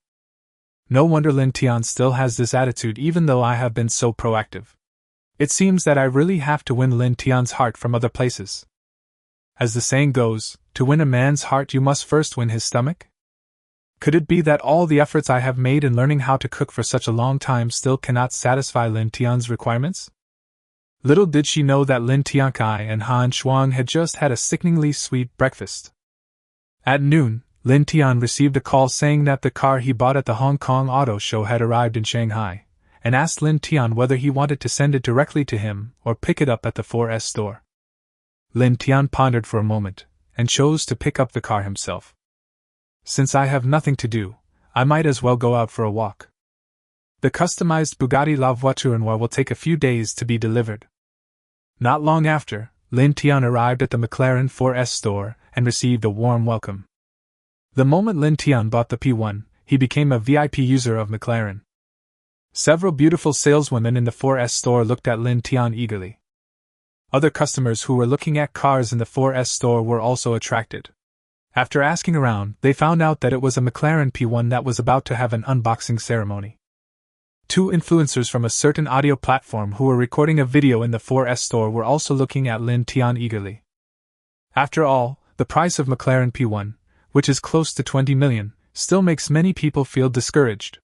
No wonder Lin Tian still has this attitude even though I have been so proactive. It seems that I really have to win Lin Tian's heart from other places. As the saying goes, to win a man's heart you must first win his stomach? Could it be that all the efforts I have made in learning how to cook for such a long time still cannot satisfy Lin Tian's requirements?" Little did she know that Lin Tiankai and Han Shuang had just had a sickeningly sweet breakfast. At noon, Lin Tian received a call saying that the car he bought at the Hong Kong Auto Show had arrived in Shanghai, and asked Lin Tian whether he wanted to send it directly to him or pick it up at the 4S store. Lin Tian pondered for a moment, and chose to pick up the car himself. "Since I have nothing to do, I might as well go out for a walk. The customized Bugatti La Voiture Noire will take a few days to be delivered." Not long after, Lin Tian arrived at the McLaren 4S store and received a warm welcome. The moment Lin Tian bought the P1, he became a VIP user of McLaren. Several beautiful saleswomen in the 4S store looked at Lin Tian eagerly. Other customers who were looking at cars in the 4S store were also attracted. After asking around, they found out that it was a McLaren P1 that was about to have an unboxing ceremony. Two influencers from a certain audio platform who were recording a video in the 4S store were also looking at Lin Tian eagerly. After all, the price of McLaren P1, which is close to 20 million, still makes many people feel discouraged.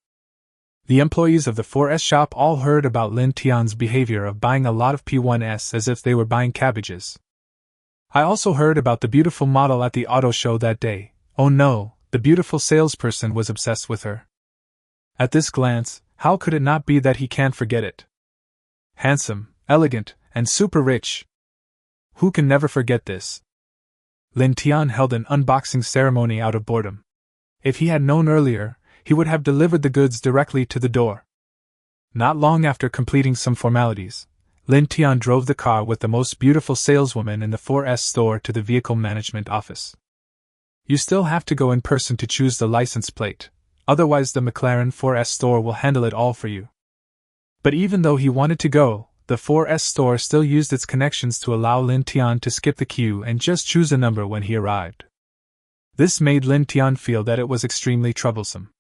The employees of the 4S shop all heard about Lin Tian's behavior of buying a lot of P1s as if they were buying cabbages. "I also heard about the beautiful model at the auto show that day. Oh no, the beautiful salesperson was obsessed with her. At this glance, how could it not be that he can't forget it? Handsome, elegant, and super rich. Who can never forget this?" Lin Tian held an unboxing ceremony out of boredom. If he had known earlier, he would have delivered the goods directly to the door. Not long after completing some formalities, Lin Tian drove the car with the most beautiful saleswoman in the 4S store to the vehicle management office. You still have to go in person to choose the license plate, otherwise the McLaren 4S store will handle it all for you. But even though he wanted to go, the 4S store still used its connections to allow Lin Tian to skip the queue and just choose a number when he arrived. This made Lin Tian feel that it was extremely troublesome.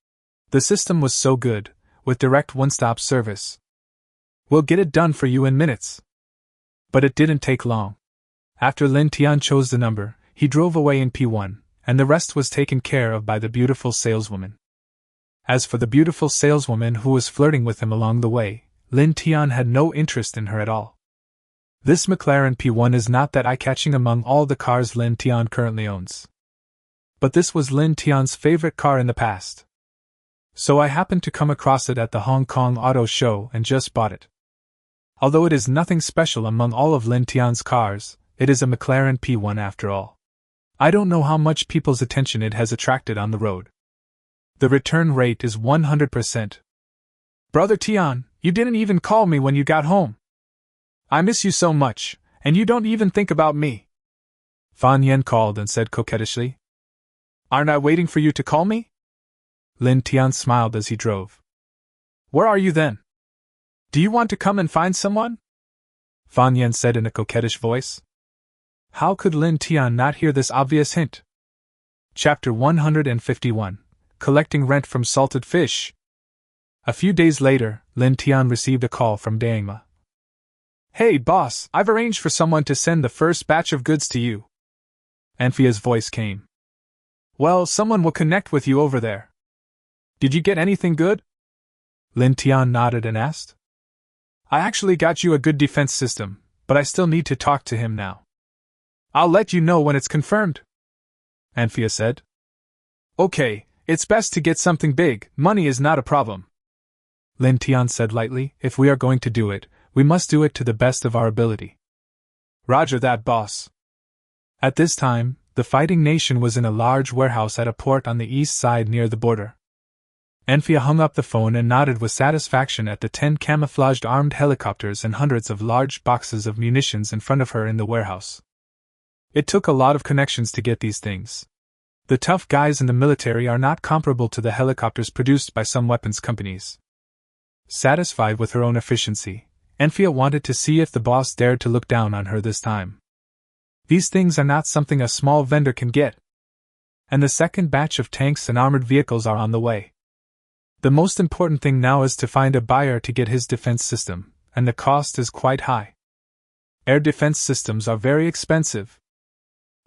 The system was so good, with direct one-stop service. "We'll get it done for you in minutes." But it didn't take long. After Lin Tian chose the number, he drove away in P1, and the rest was taken care of by the beautiful saleswoman. As for the beautiful saleswoman who was flirting with him along the way, Lin Tian had no interest in her at all. This McLaren P1 is not that eye-catching among all the cars Lin Tian currently owns. But this was Lin Tian's favorite car in the past. So I happened to come across it at the Hong Kong Auto Show and just bought it. Although it is nothing special among all of Lin Tian's cars, it is a McLaren P1 after all. I don't know how much people's attention it has attracted on the road. The return rate is 100%. "Brother Tian, you didn't even call me when you got home. I miss you so much, and you don't even think about me." Fan Yen called and said coquettishly. "Aren't I waiting for you to call me?" Lin Tian smiled as he drove. "Where are you then? Do you want to come and find someone?" Fan Yen said in a coquettish voice. How could Lin Tian not hear this obvious hint? Chapter 151. Collecting Rent from Salted Fish. A few days later, Lin Tian received a call from Dangma. "Hey boss, I've arranged for someone to send the first batch of goods to you." Anfia's voice came. "Well, someone will connect with you over there. Did you get anything good?" Lin Tian nodded and asked. "I actually got you a good defense system, but I still need to talk to him now. I'll let you know when it's confirmed," Anfia said. "Okay, it's best to get something big, money is not a problem," Lin Tian said lightly. "If we are going to do it, we must do it to the best of our ability." "Roger that, boss." At this time, the fighting nation was in a large warehouse at a port on the east side near the border. Anfia hung up the phone and nodded with satisfaction at the 10 camouflaged armed helicopters and hundreds of large boxes of munitions in front of her in the warehouse. It took a lot of connections to get these things. The tough guys in the military are not comparable to the helicopters produced by some weapons companies. Satisfied with her own efficiency, Anfia wanted to see if the boss dared to look down on her this time. These things are not something a small vendor can get. And the second batch of tanks and armored vehicles are on the way. The most important thing now is to find a buyer to get his defense system, and the cost is quite high. Air defense systems are very expensive.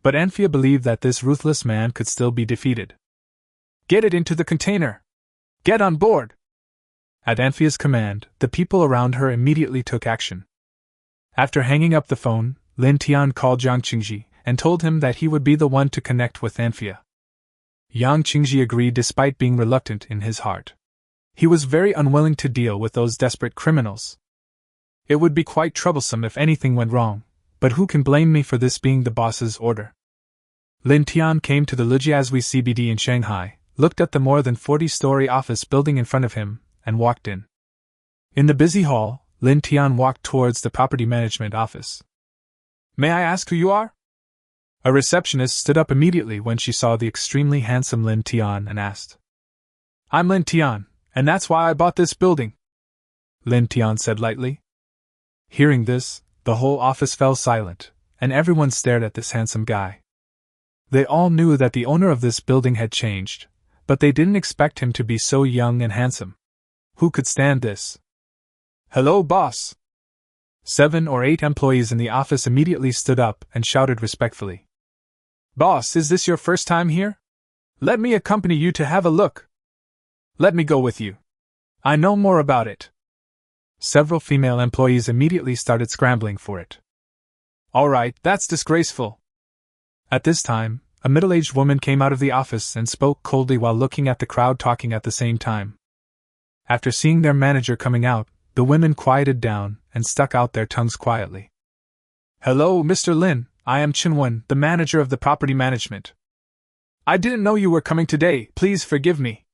But Anfia believed that this ruthless man could still be defeated. "Get it into the container! Get on board!" At Anfia's command, the people around her immediately took action. After hanging up the phone, Lin Tian called Yang Qingji and told him that he would be the one to connect with Anfia. Yang Qingji agreed despite being reluctant in his heart. He was very unwilling to deal with those desperate criminals. It would be quite troublesome if anything went wrong, but who can blame me for this being the boss's order? Lin Tian came to the Lijiazui CBD in Shanghai, looked at the more than 40-story office building in front of him, and walked in. In the busy hall, Lin Tian walked towards the property management office. "May I ask who you are?" A receptionist stood up immediately when she saw the extremely handsome Lin Tian and asked. "I'm Lin Tian, and that's why I bought this building," Lin Tian said lightly. Hearing this, the whole office fell silent, and everyone stared at this handsome guy. They all knew that the owner of this building had changed, but they didn't expect him to be so young and handsome. Who could stand this? "Hello, boss!" 7 or 8 employees in the office immediately stood up and shouted respectfully. "Boss, is this your first time here? Let me accompany you to have a look." "Let me go with you. I know more about it." Several female employees immediately started scrambling for it. "All right, that's disgraceful." At this time, a middle-aged woman came out of the office and spoke coldly while looking at the crowd talking at the same time. After seeing their manager coming out, the women quieted down and stuck out their tongues quietly. "Hello, Mr. Lin, I am Chinwen, the manager of the property management. I didn't know you were coming today, please forgive me."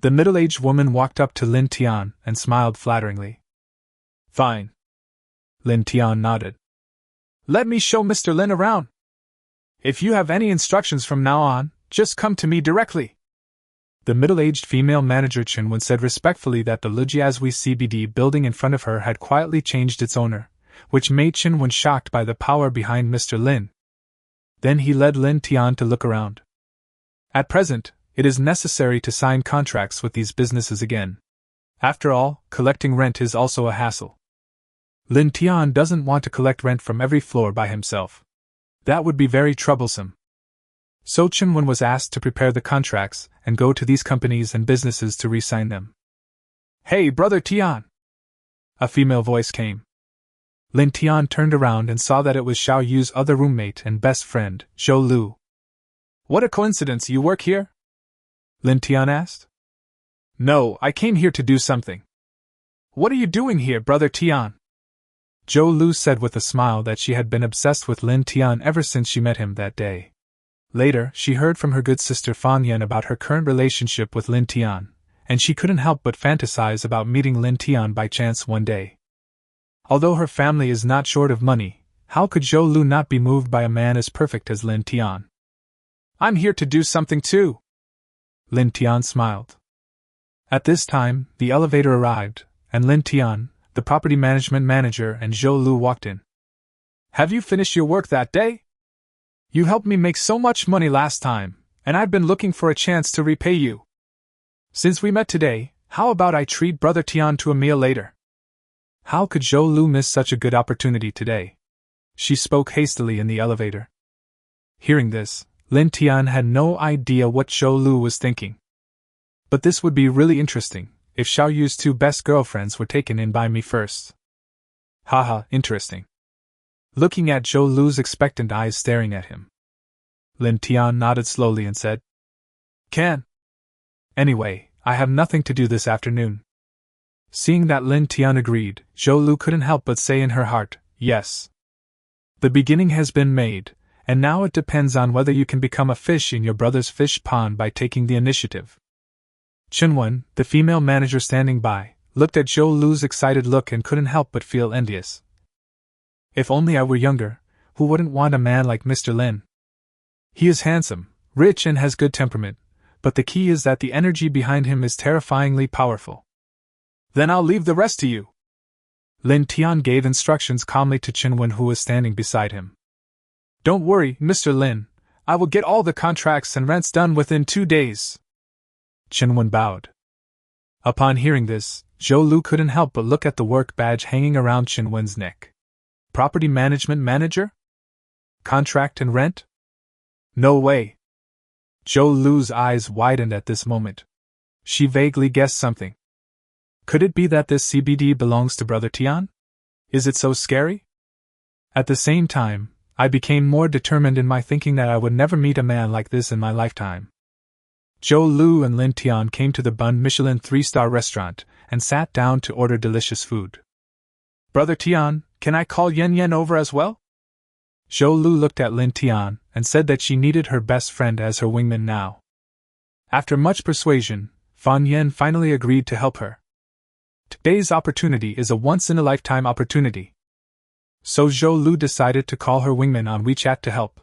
The middle-aged woman walked up to Lin Tian and smiled flatteringly. "Fine." Lin Tian nodded. "Let me show Mr. Lin around. If you have any instructions from now on, just come to me directly." The middle-aged female manager Chinwen said respectfully that the Lijiazui CBD building in front of her had quietly changed its owner, which made Chinwen shocked by the power behind Mr. Lin. Then he led Lin Tian to look around. At present, it is necessary to sign contracts with these businesses again. After all, collecting rent is also a hassle. Lin Tian doesn't want to collect rent from every floor by himself. That would be very troublesome. So Chinwen was asked to prepare the contracts and go to these companies and businesses to re-sign them. "Hey, Brother Tian!" A female voice came. Lin Tian turned around and saw that it was Xiao Yu's other roommate and best friend, Zhou Lu. "What a coincidence, you work here?" Lin Tian asked. "No, I came here to do something." "What are you doing here, Brother Tian?" Zhou Lu said with a smile that she had been obsessed with Lin Tian ever since she met him that day. Later, she heard from her good sister Fan Yan about her current relationship with Lin Tian, and she couldn't help but fantasize about meeting Lin Tian by chance one day. Although her family is not short of money, how could Zhou Lu not be moved by a man as perfect as Lin Tian? "I'm here to do something too." Lin Tian smiled. At this time, the elevator arrived, and Lin Tian, the property management manager, and Zhou Lu walked in. "Have you finished your work that day? You helped me make so much money last time, and I've been looking for a chance to repay you. Since we met today, how about I treat Brother Tian to a meal later? How could Zhou Lu miss such a good opportunity today? She spoke hastily in the elevator. Hearing this, Lin Tian had no idea what Zhou Lu was thinking. But this would be really interesting, if Xiao Yu's two best girlfriends were taken in by me first. Haha, interesting. Looking at Zhou Lu's expectant eyes staring at him, Lin Tian nodded slowly and said, Can. Anyway, I have nothing to do this afternoon. Seeing that Lin Tian agreed, Zhou Lu couldn't help but say in her heart, yes. The beginning has been made, and now it depends on whether you can become a fish in your brother's fish pond by taking the initiative. Chenwen, the female manager standing by, looked at Zhou Lu's excited look and couldn't help but feel envious. If only I were younger, who wouldn't want a man like Mr. Lin? He is handsome, rich and has good temperament, but the key is that the energy behind him is terrifyingly powerful. Then I'll leave the rest to you. Lin Tian gave instructions calmly to Chenwen, who was standing beside him. Don't worry, Mr. Lin, I will get all the contracts and rents done within 2 days. Chenwen bowed. Upon hearing this, Zhou Lu couldn't help but look at the work badge hanging around Chenwen's neck. Property management manager? Contract and rent? No way. Zhou Lu's eyes widened at this moment. She vaguely guessed something. Could it be that this CBD belongs to Brother Tian? Is it so scary? At the same time, I became more determined in my thinking that I would never meet a man like this in my lifetime. Zhou Lu and Lin Tian came to the Bund Michelin 3-star restaurant and sat down to order delicious food. Brother Tian, can I call Yen Yen over as well? Zhou Lu looked at Lin Tian and said that she needed her best friend as her wingman now. After much persuasion, Fan Yen finally agreed to help her. Today's opportunity is a once-in-a-lifetime opportunity. So Zhou Lu decided to call her wingman on WeChat to help.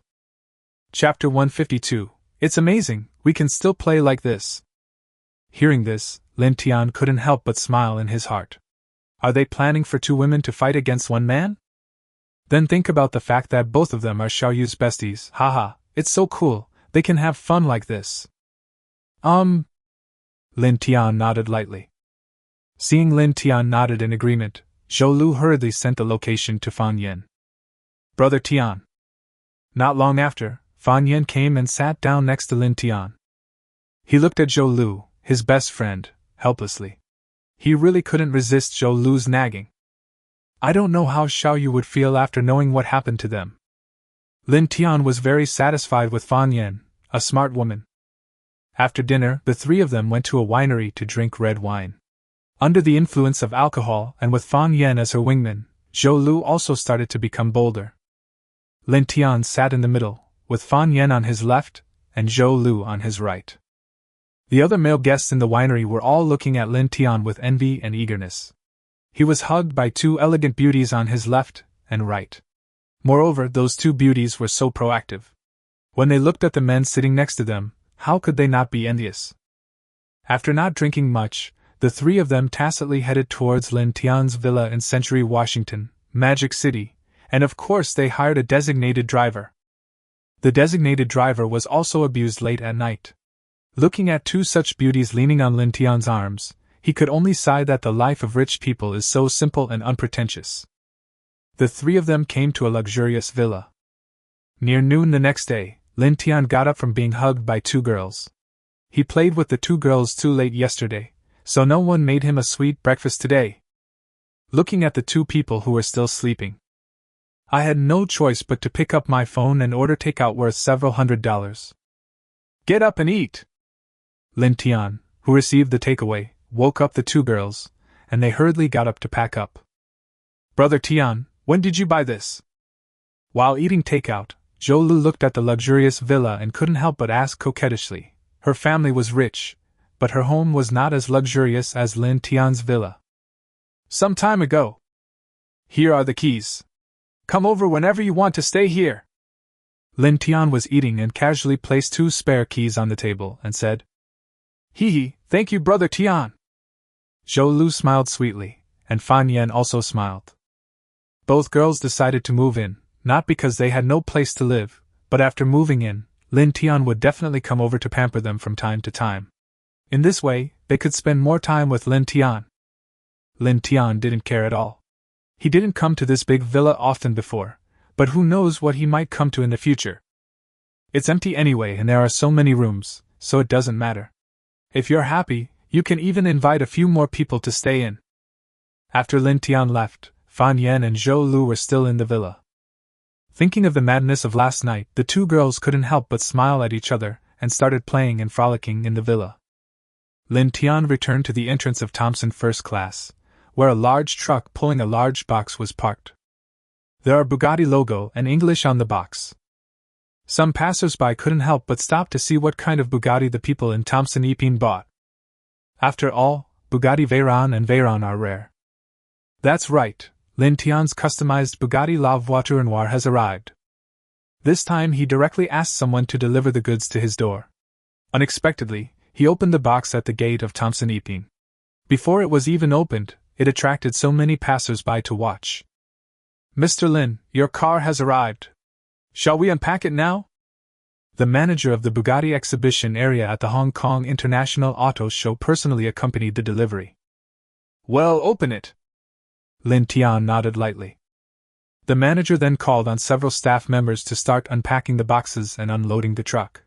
Chapter 152. It's amazing, we can still play like this. Hearing this, Lin Tian couldn't help but smile in his heart. Are they planning for 2 women to fight against 1 man? Then think about the fact that both of them are Xiao Yu's besties. Haha, it's so cool, they can have fun like this. Lin Tian nodded lightly. Seeing Lin Tian nodded in agreement, Zhou Lu hurriedly sent the location to Fan Yen. Brother Tian. Not long after, Fan Yen came and sat down next to Lin Tian. He looked at Zhou Lu, his best friend, helplessly. He really couldn't resist Zhou Lu's nagging. I don't know how Xiao Yu would feel after knowing what happened to them. Lin Tian was very satisfied with Fan Yen, a smart woman. After dinner, the 3 of them went to a winery to drink red wine. Under the influence of alcohol and with Fan Yen as her wingman, Zhou Lu also started to become bolder. Lin Tian sat in the middle, with Fan Yen on his left and Zhou Lu on his right. The other male guests in the winery were all looking at Lin Tian with envy and eagerness. He was hugged by 2 elegant beauties on his left and right. Moreover, those 2 beauties were so proactive. When they looked at the men sitting next to them, how could they not be envious? After not drinking much, the 3 of them tacitly headed towards Lin Tian's villa in Century, Washington, Magic City, and of course they hired a designated driver. The designated driver was also abused late at night. Looking at 2 such beauties leaning on Lin Tian's arms, he could only sigh that the life of rich people is so simple and unpretentious. The 3 of them came to a luxurious villa. Near noon the next day, Lin Tian got up from being hugged by 2 girls. He played with the 2 girls too late yesterday, so no one made him a sweet breakfast today. Looking at the 2 people who were still sleeping, I had no choice but to pick up my phone and order takeout worth several $100s. Get up and eat! Lin Tian, who received the takeaway, woke up the 2 girls, and they hurriedly got up to pack up. Brother Tian, when did you buy this? While eating takeout, Zhou Lu looked at the luxurious villa and couldn't help but ask coquettishly. Her family was rich, but her home was not as luxurious as Lin Tian's villa. Some time ago. Here are the keys. Come over whenever you want to stay here. Lin Tian was eating and casually placed 2 spare keys on the table and said, Hee hee, thank you, Brother Tian. Zhou Lu smiled sweetly, and Fan Yen also smiled. Both girls decided to move in, not because they had no place to live, but after moving in, Lin Tian would definitely come over to pamper them from time to time. In this way, they could spend more time with Lin Tian. Lin Tian didn't care at all. He didn't come to this big villa often before, but who knows what he might come to in the future. It's empty anyway and there are so many rooms, so it doesn't matter. If you're happy, you can even invite a few more people to stay in. After Lin Tian left, Fan Yan and Zhou Lu were still in the villa. Thinking of the madness of last night, the two girls couldn't help but smile at each other and started playing and frolicking in the villa. Lin Tian returned to the entrance of Thompson First Class, where a large truck pulling a large box was parked. There are Bugatti logo and English on the box. Some passers-by couldn't help but stop to see what kind of Bugatti the people in Thompson Ipin bought. After all, Bugatti Veyron and Veyron are rare. That's right, Lin Tian's customized Bugatti La Voiture Noire has arrived. This time he directly asked someone to deliver the goods to his door. Unexpectedly, he opened the box at the gate of Thompson Ipin. Before it was even opened, it attracted so many passers-by to watch. Mr. Lin, your car has arrived. Shall we unpack it now? The manager of the Bugatti exhibition area at the Hong Kong International Auto Show personally accompanied the delivery. Well, open it. Lin Tian nodded lightly. The manager then called on several staff members to start unpacking the boxes and unloading the truck.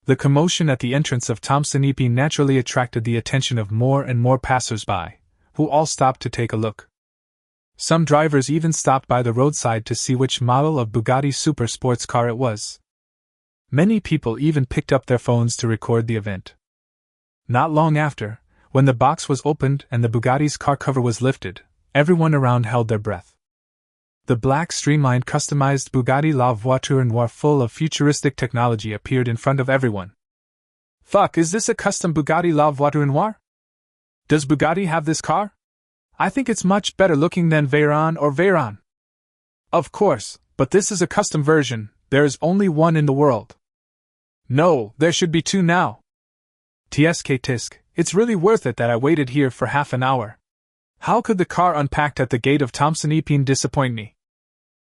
The commotion at the entrance of Thompson Ipin naturally attracted the attention of more and more passers-by, who all stopped to take a look. Some drivers even stopped by the roadside to see which model of Bugatti super sports car it was. Many people even picked up their phones to record the event. Not long after, when the box was opened and the Bugatti's car cover was lifted, everyone around held their breath. The black streamlined customized Bugatti La Voiture Noire full of futuristic technology appeared in front of everyone. Fuck, is this a custom Bugatti La Voiture Noire? Does Bugatti have this car? I think it's much better looking than Veyron or Veyron. Of course, but this is a custom version, there is only one in the world. No, there should be two now. Tisk, it's really worth it that I waited here for half an hour. How could the car unpacked at the gate of Thompson Ipin disappoint me?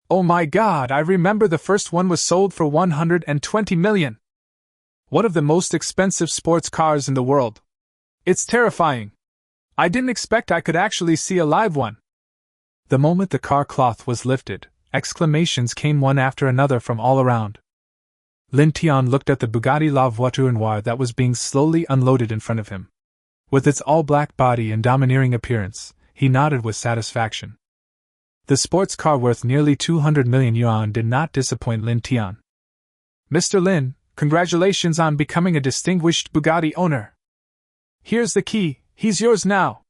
Oh my god, I remember the first one was sold for 120 million. One of the most expensive sports cars in the world. It's terrifying. I didn't expect I could actually see a live one. The moment the car cloth was lifted, exclamations came one after another from all around. Lin Tian looked at the Bugatti La Voiture Noire that was being slowly unloaded in front of him. With its all-black body and domineering appearance, he nodded with satisfaction. The sports car worth nearly 200 million yuan did not disappoint Lin Tian. Mr. Lin, congratulations on becoming a distinguished Bugatti owner. Here's the key. He's yours now.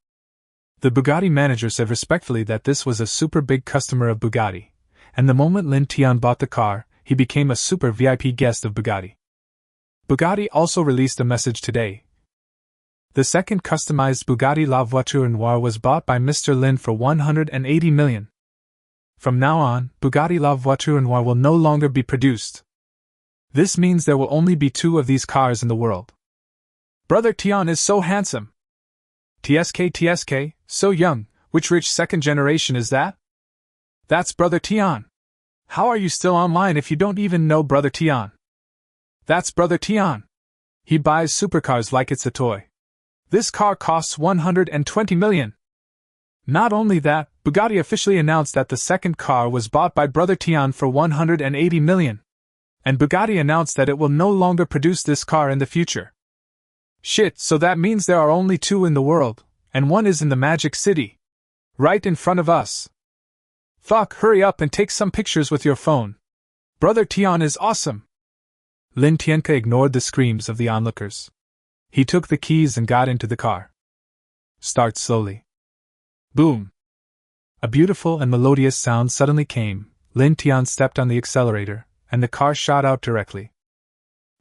The Bugatti manager said respectfully that this was a super big customer of Bugatti, and the moment Lin Tian bought the car, he became a super VIP guest of Bugatti. Bugatti also released a message today. The second customized Bugatti La Voiture Noire was bought by Mr. Lin for 180 million. From now on, Bugatti La Voiture Noire will no longer be produced. This means there will only be two of these cars in the world. Brother Tian is so handsome. Tsk, so young, which rich second generation is that? That's Brother Tian. How are you still online if you don't even know Brother Tian? That's Brother Tian. He buys supercars like it's a toy. This car costs 120 million. Not only that, Bugatti officially announced that the second car was bought by Brother Tian for 180 million. And Bugatti announced that it will no longer produce this car in the future. Shit, so that means there are only two in the world, and one is in the Magic City. Right in front of us. Fuck, hurry up and take some pictures with your phone. Brother Tian is awesome. Lin Tianke ignored the screams of the onlookers. He took the keys and got into the car. Start slowly. Boom. A beautiful and melodious sound suddenly came. Lin Tian stepped on the accelerator, and the car shot out directly.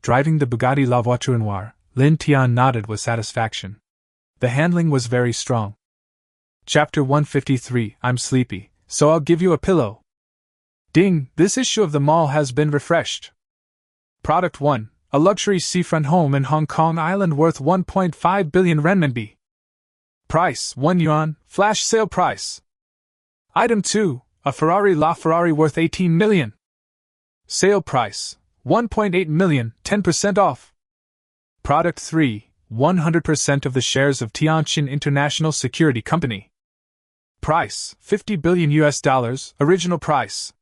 Driving the Bugatti La Voiture Noire, Lin Tian nodded with satisfaction. The handling was very strong. Chapter 153, I'm sleepy, so I'll give you a pillow. Ding, this issue of the mall has been refreshed. Product 1, a luxury seafront home in Hong Kong Island worth 1.5 billion renminbi. Price, 1 yuan, flash sale price. Item 2, a Ferrari LaFerrari worth 18 million. Sale price, 1.8 million, 10% off. Product 3, 100% of the shares of Tianjin International Security Company. Price, $50 billion US, original price.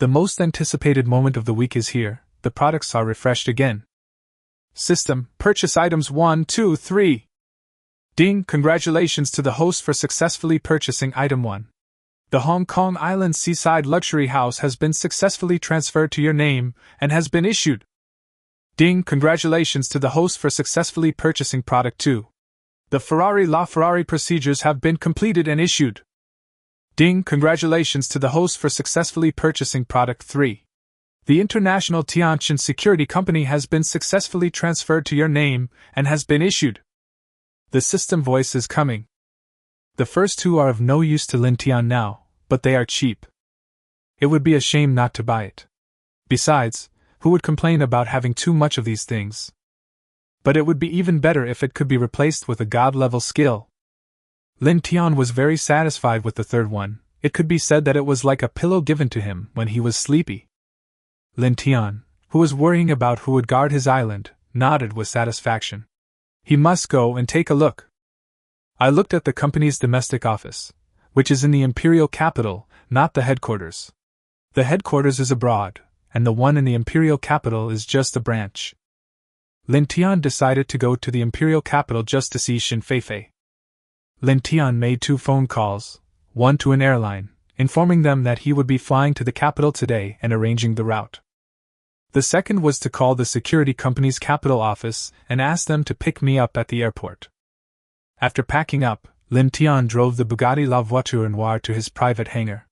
The most anticipated moment of the week is here, the products are refreshed again. System, purchase items 1, 2, 3. Ding, congratulations to the host for successfully purchasing item 1. The Hong Kong Island seaside luxury house has been successfully transferred to your name and has been issued. Ding, congratulations to the host for successfully purchasing product 2. The Ferrari procedures have been completed and issued. Ding, congratulations to the host for successfully purchasing product 3. The International Tianjin Security Company has been successfully transferred to your name and has been issued. The system voice is coming. The first two are of no use to Lin Tian now, but they are cheap. It would be a shame not to buy it. Besides, who would complain about having too much of these things? But it would be even better if it could be replaced with a god-level skill. Lin Tian was very satisfied with the third one. It could be said that it was like a pillow given to him when he was sleepy. Lin Tian, who was worrying about who would guard his island, nodded with satisfaction. He must go and take a look. I looked at the company's domestic office, which is in the imperial capital, not the headquarters. The headquarters is abroad, and the one in the imperial capital is just a branch. Lin Tian decided to go to the imperial capital just to see Xin Feifei. Lin Tian made 2 phone calls, one to an airline, informing them that he would be flying to the capital today and arranging the route. The second was to call the security company's capital office and ask them to pick me up at the airport. After packing up, Lin Tian drove the Bugatti La Voiture Noire to his private hangar.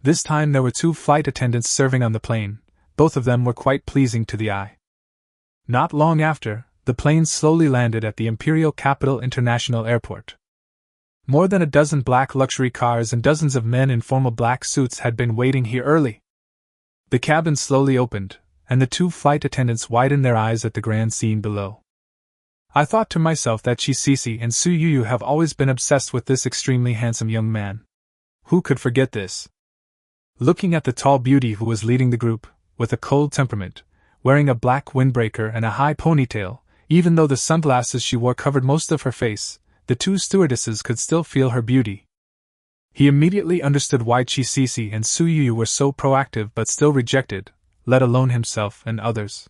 This time there were 2 flight attendants serving on the plane, both of them were quite pleasing to the eye. Not long after, the plane slowly landed at the Imperial Capital International Airport. More than a dozen black luxury cars and dozens of men in formal black suits had been waiting here early. The cabin slowly opened, and the 2 flight attendants widened their eyes at the grand scene below. I thought to myself that Chi Sisi and Su Yuyu have always been obsessed with this extremely handsome young man. Who could forget this? Looking at the tall beauty who was leading the group, with a cold temperament, wearing a black windbreaker and a high ponytail, even though the sunglasses she wore covered most of her face, the 2 stewardesses could still feel her beauty. He immediately understood why Chi Sisi and Su Yuyu were so proactive but still rejected, let alone himself and others.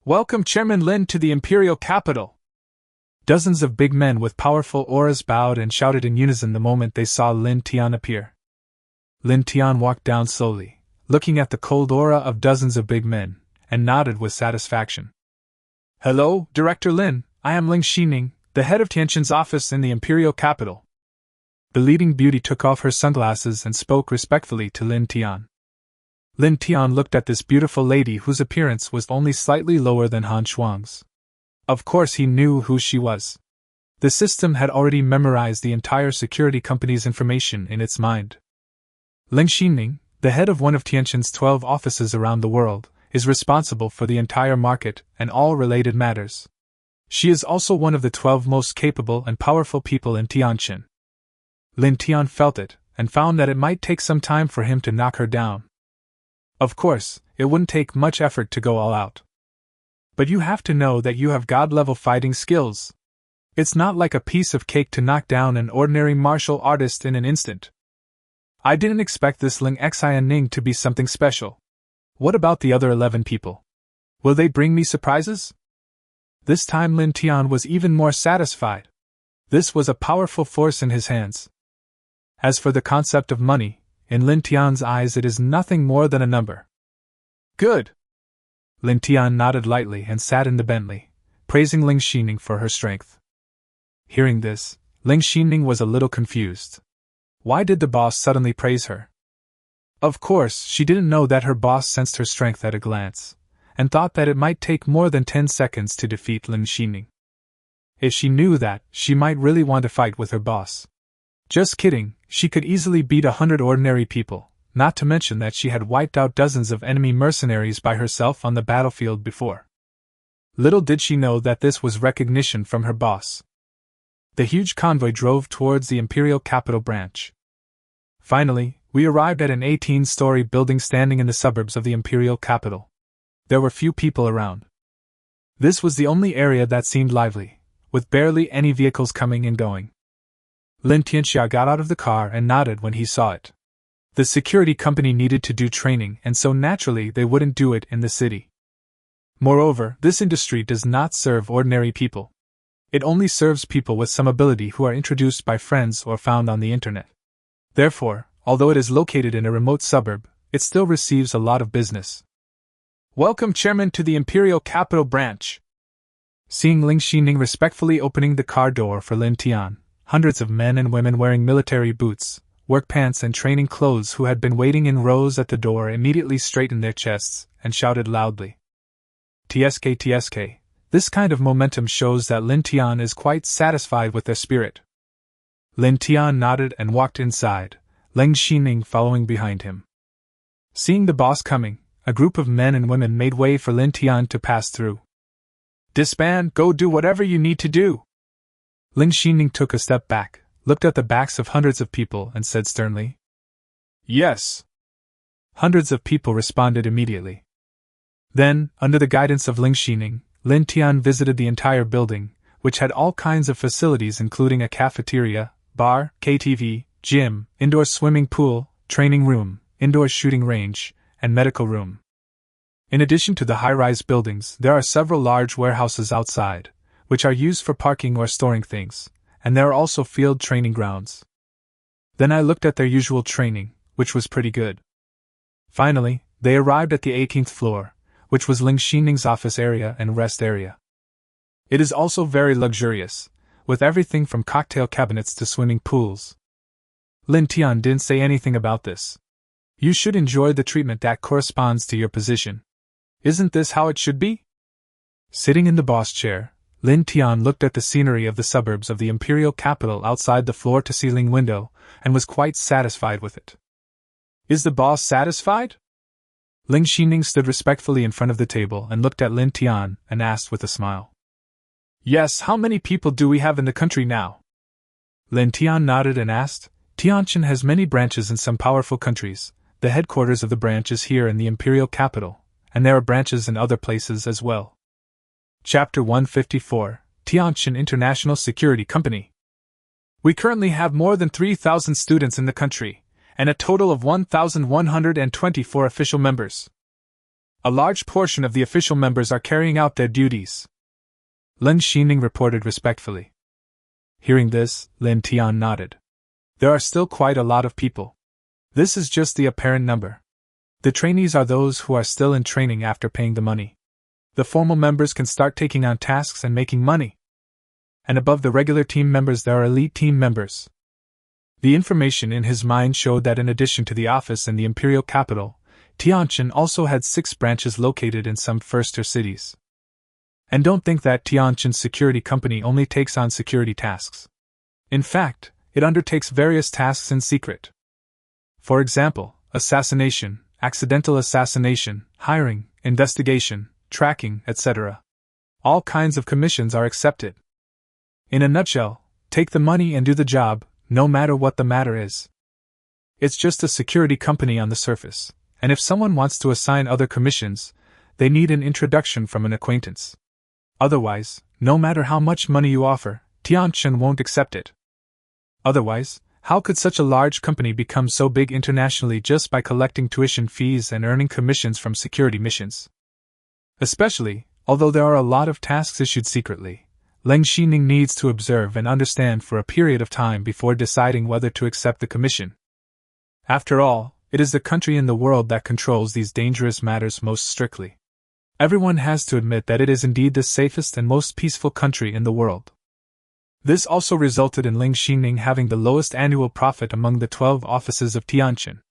Welcome Chairman Lin to the imperial capital! Dozens of big men with powerful auras bowed and shouted in unison the moment they saw Lin Tian appear. Lin Tian walked down slowly, looking at the cold aura of dozens of big men, and nodded with satisfaction. Hello, Director Lin, I am Ling Xining, the head of Tianjin's office in the imperial capital. The leading beauty took off her sunglasses and spoke respectfully to Lin Tian. Lin Tian looked at this beautiful lady whose appearance was only slightly lower than Han Shuang's. Of course he knew who she was. The system had already memorized the entire security company's information in its mind. Ling Xining, the head of one of Tianjin's 12 offices around the world, is responsible for the entire market and all related matters. She is also one of the 12 most capable and powerful people in Tianjin. Lin Tian felt it, and found that it might take some time for him to knock her down. Of course, it wouldn't take much effort to go all out. But you have to know that you have god-level fighting skills. It's not like a piece of cake to knock down an ordinary martial artist in an instant. I didn't expect this Ling Xining to be something special. What about the other 11 people? Will they bring me surprises? This time Lin Tian was even more satisfied. This was a powerful force in his hands. As for the concept of money, in Lin Tian's eyes it is nothing more than a number. Good! Lin Tian nodded lightly and sat in the Bentley, praising Ling Xining for her strength. Hearing this, Ling Xining was a little confused. Why did the boss suddenly praise her? Of course, she didn't know that her boss sensed her strength at a glance, and thought that it might take more than 10 seconds to defeat Ling Xining. If she knew that, she might really want to fight with her boss. Just kidding, she could easily beat 100 ordinary people, not to mention that she had wiped out dozens of enemy mercenaries by herself on the battlefield before. Little did she know that this was recognition from her boss. The huge convoy drove towards the Imperial Capital branch. Finally, we arrived at an 18-story building standing in the suburbs of the Imperial Capital. There were few people around. This was the only area that seemed lively, with barely any vehicles coming and going. Lin Tianxia got out of the car and nodded when he saw it. The security company needed to do training, and so naturally they wouldn't do it in the city. Moreover, this industry does not serve ordinary people. It only serves people with some ability who are introduced by friends or found on the internet. Therefore, although it is located in a remote suburb, it still receives a lot of business. Welcome, Chairman, to the Imperial Capital Branch. Seeing Ling Xining respectfully opening the car door for Lin Tian, hundreds of men and women wearing military boots, work pants and training clothes who had been waiting in rows at the door immediately straightened their chests and shouted loudly. TSK TSK. This kind of momentum shows that Lin Tian is quite satisfied with their spirit. Lin Tian nodded and walked inside, Ling Xining following behind him. Seeing the boss coming, a group of men and women made way for Lin Tian to pass through. Disband, go do whatever you need to do. Ling Xining took a step back, looked at the backs of hundreds of people and said sternly. Yes. Hundreds of people responded immediately. Then, under the guidance of Ling Xining, Lin Tian visited the entire building, which had all kinds of facilities including a cafeteria, bar, KTV, gym, indoor swimming pool, training room, indoor shooting range, and medical room. In addition to the high-rise buildings, there are several large warehouses outside, which are used for parking or storing things, and there are also field training grounds. Then I looked at their usual training, which was pretty good. Finally, they arrived at the 18th floor, which was Ling Xining's office area and rest area. It is also very luxurious, with everything from cocktail cabinets to swimming pools. Lin Tian didn't say anything about this. You should enjoy the treatment that corresponds to your position. Isn't this how it should be? Sitting in the boss chair, Lin Tian looked at the scenery of the suburbs of the imperial capital outside the floor-to-ceiling window, and was quite satisfied with it. Is the boss satisfied? Ling Xining stood respectfully in front of the table and looked at Lin Tian and asked with a smile. Yes, how many people do we have in the country now? Lin Tian nodded and asked. Tianjin has many branches in some powerful countries. The headquarters of the branch is here in the imperial capital, and there are branches in other places as well. Chapter 154, Tianjin International Security Company. We currently have more than 3,000 students in the country, and a total of 1,124 official members. A large portion of the official members are carrying out their duties. Ling Xining reported respectfully. Hearing this, Lin Tian nodded. There are still quite a lot of people. This is just the apparent number. The trainees are those who are still in training after paying the money. The formal members can start taking on tasks and making money. And above the regular team members there are elite team members. The information in his mind showed that in addition to the office in the imperial capital, Tianjin also had 6 branches located in some first-tier cities. And don't think that Tianjin's security company only takes on security tasks. In fact, it undertakes various tasks in secret. For example, assassination, accidental assassination, hiring, investigation, tracking, etc. All kinds of commissions are accepted. In a nutshell, take the money and do the job, no matter what the matter is. It's just a security company on the surface, and if someone wants to assign other commissions, they need an introduction from an acquaintance. Otherwise, no matter how much money you offer, Tianjin won't accept it. Otherwise, how could such a large company become so big internationally just by collecting tuition fees and earning commissions from security missions? Especially, although there are a lot of tasks issued secretly, Ling Xining needs to observe and understand for a period of time before deciding whether to accept the commission. After all, it is the country in the world that controls these dangerous matters most strictly. Everyone has to admit that it is indeed the safest and most peaceful country in the world. This also resulted in Ling Xining having the lowest annual profit among the 12 offices of Tianjin.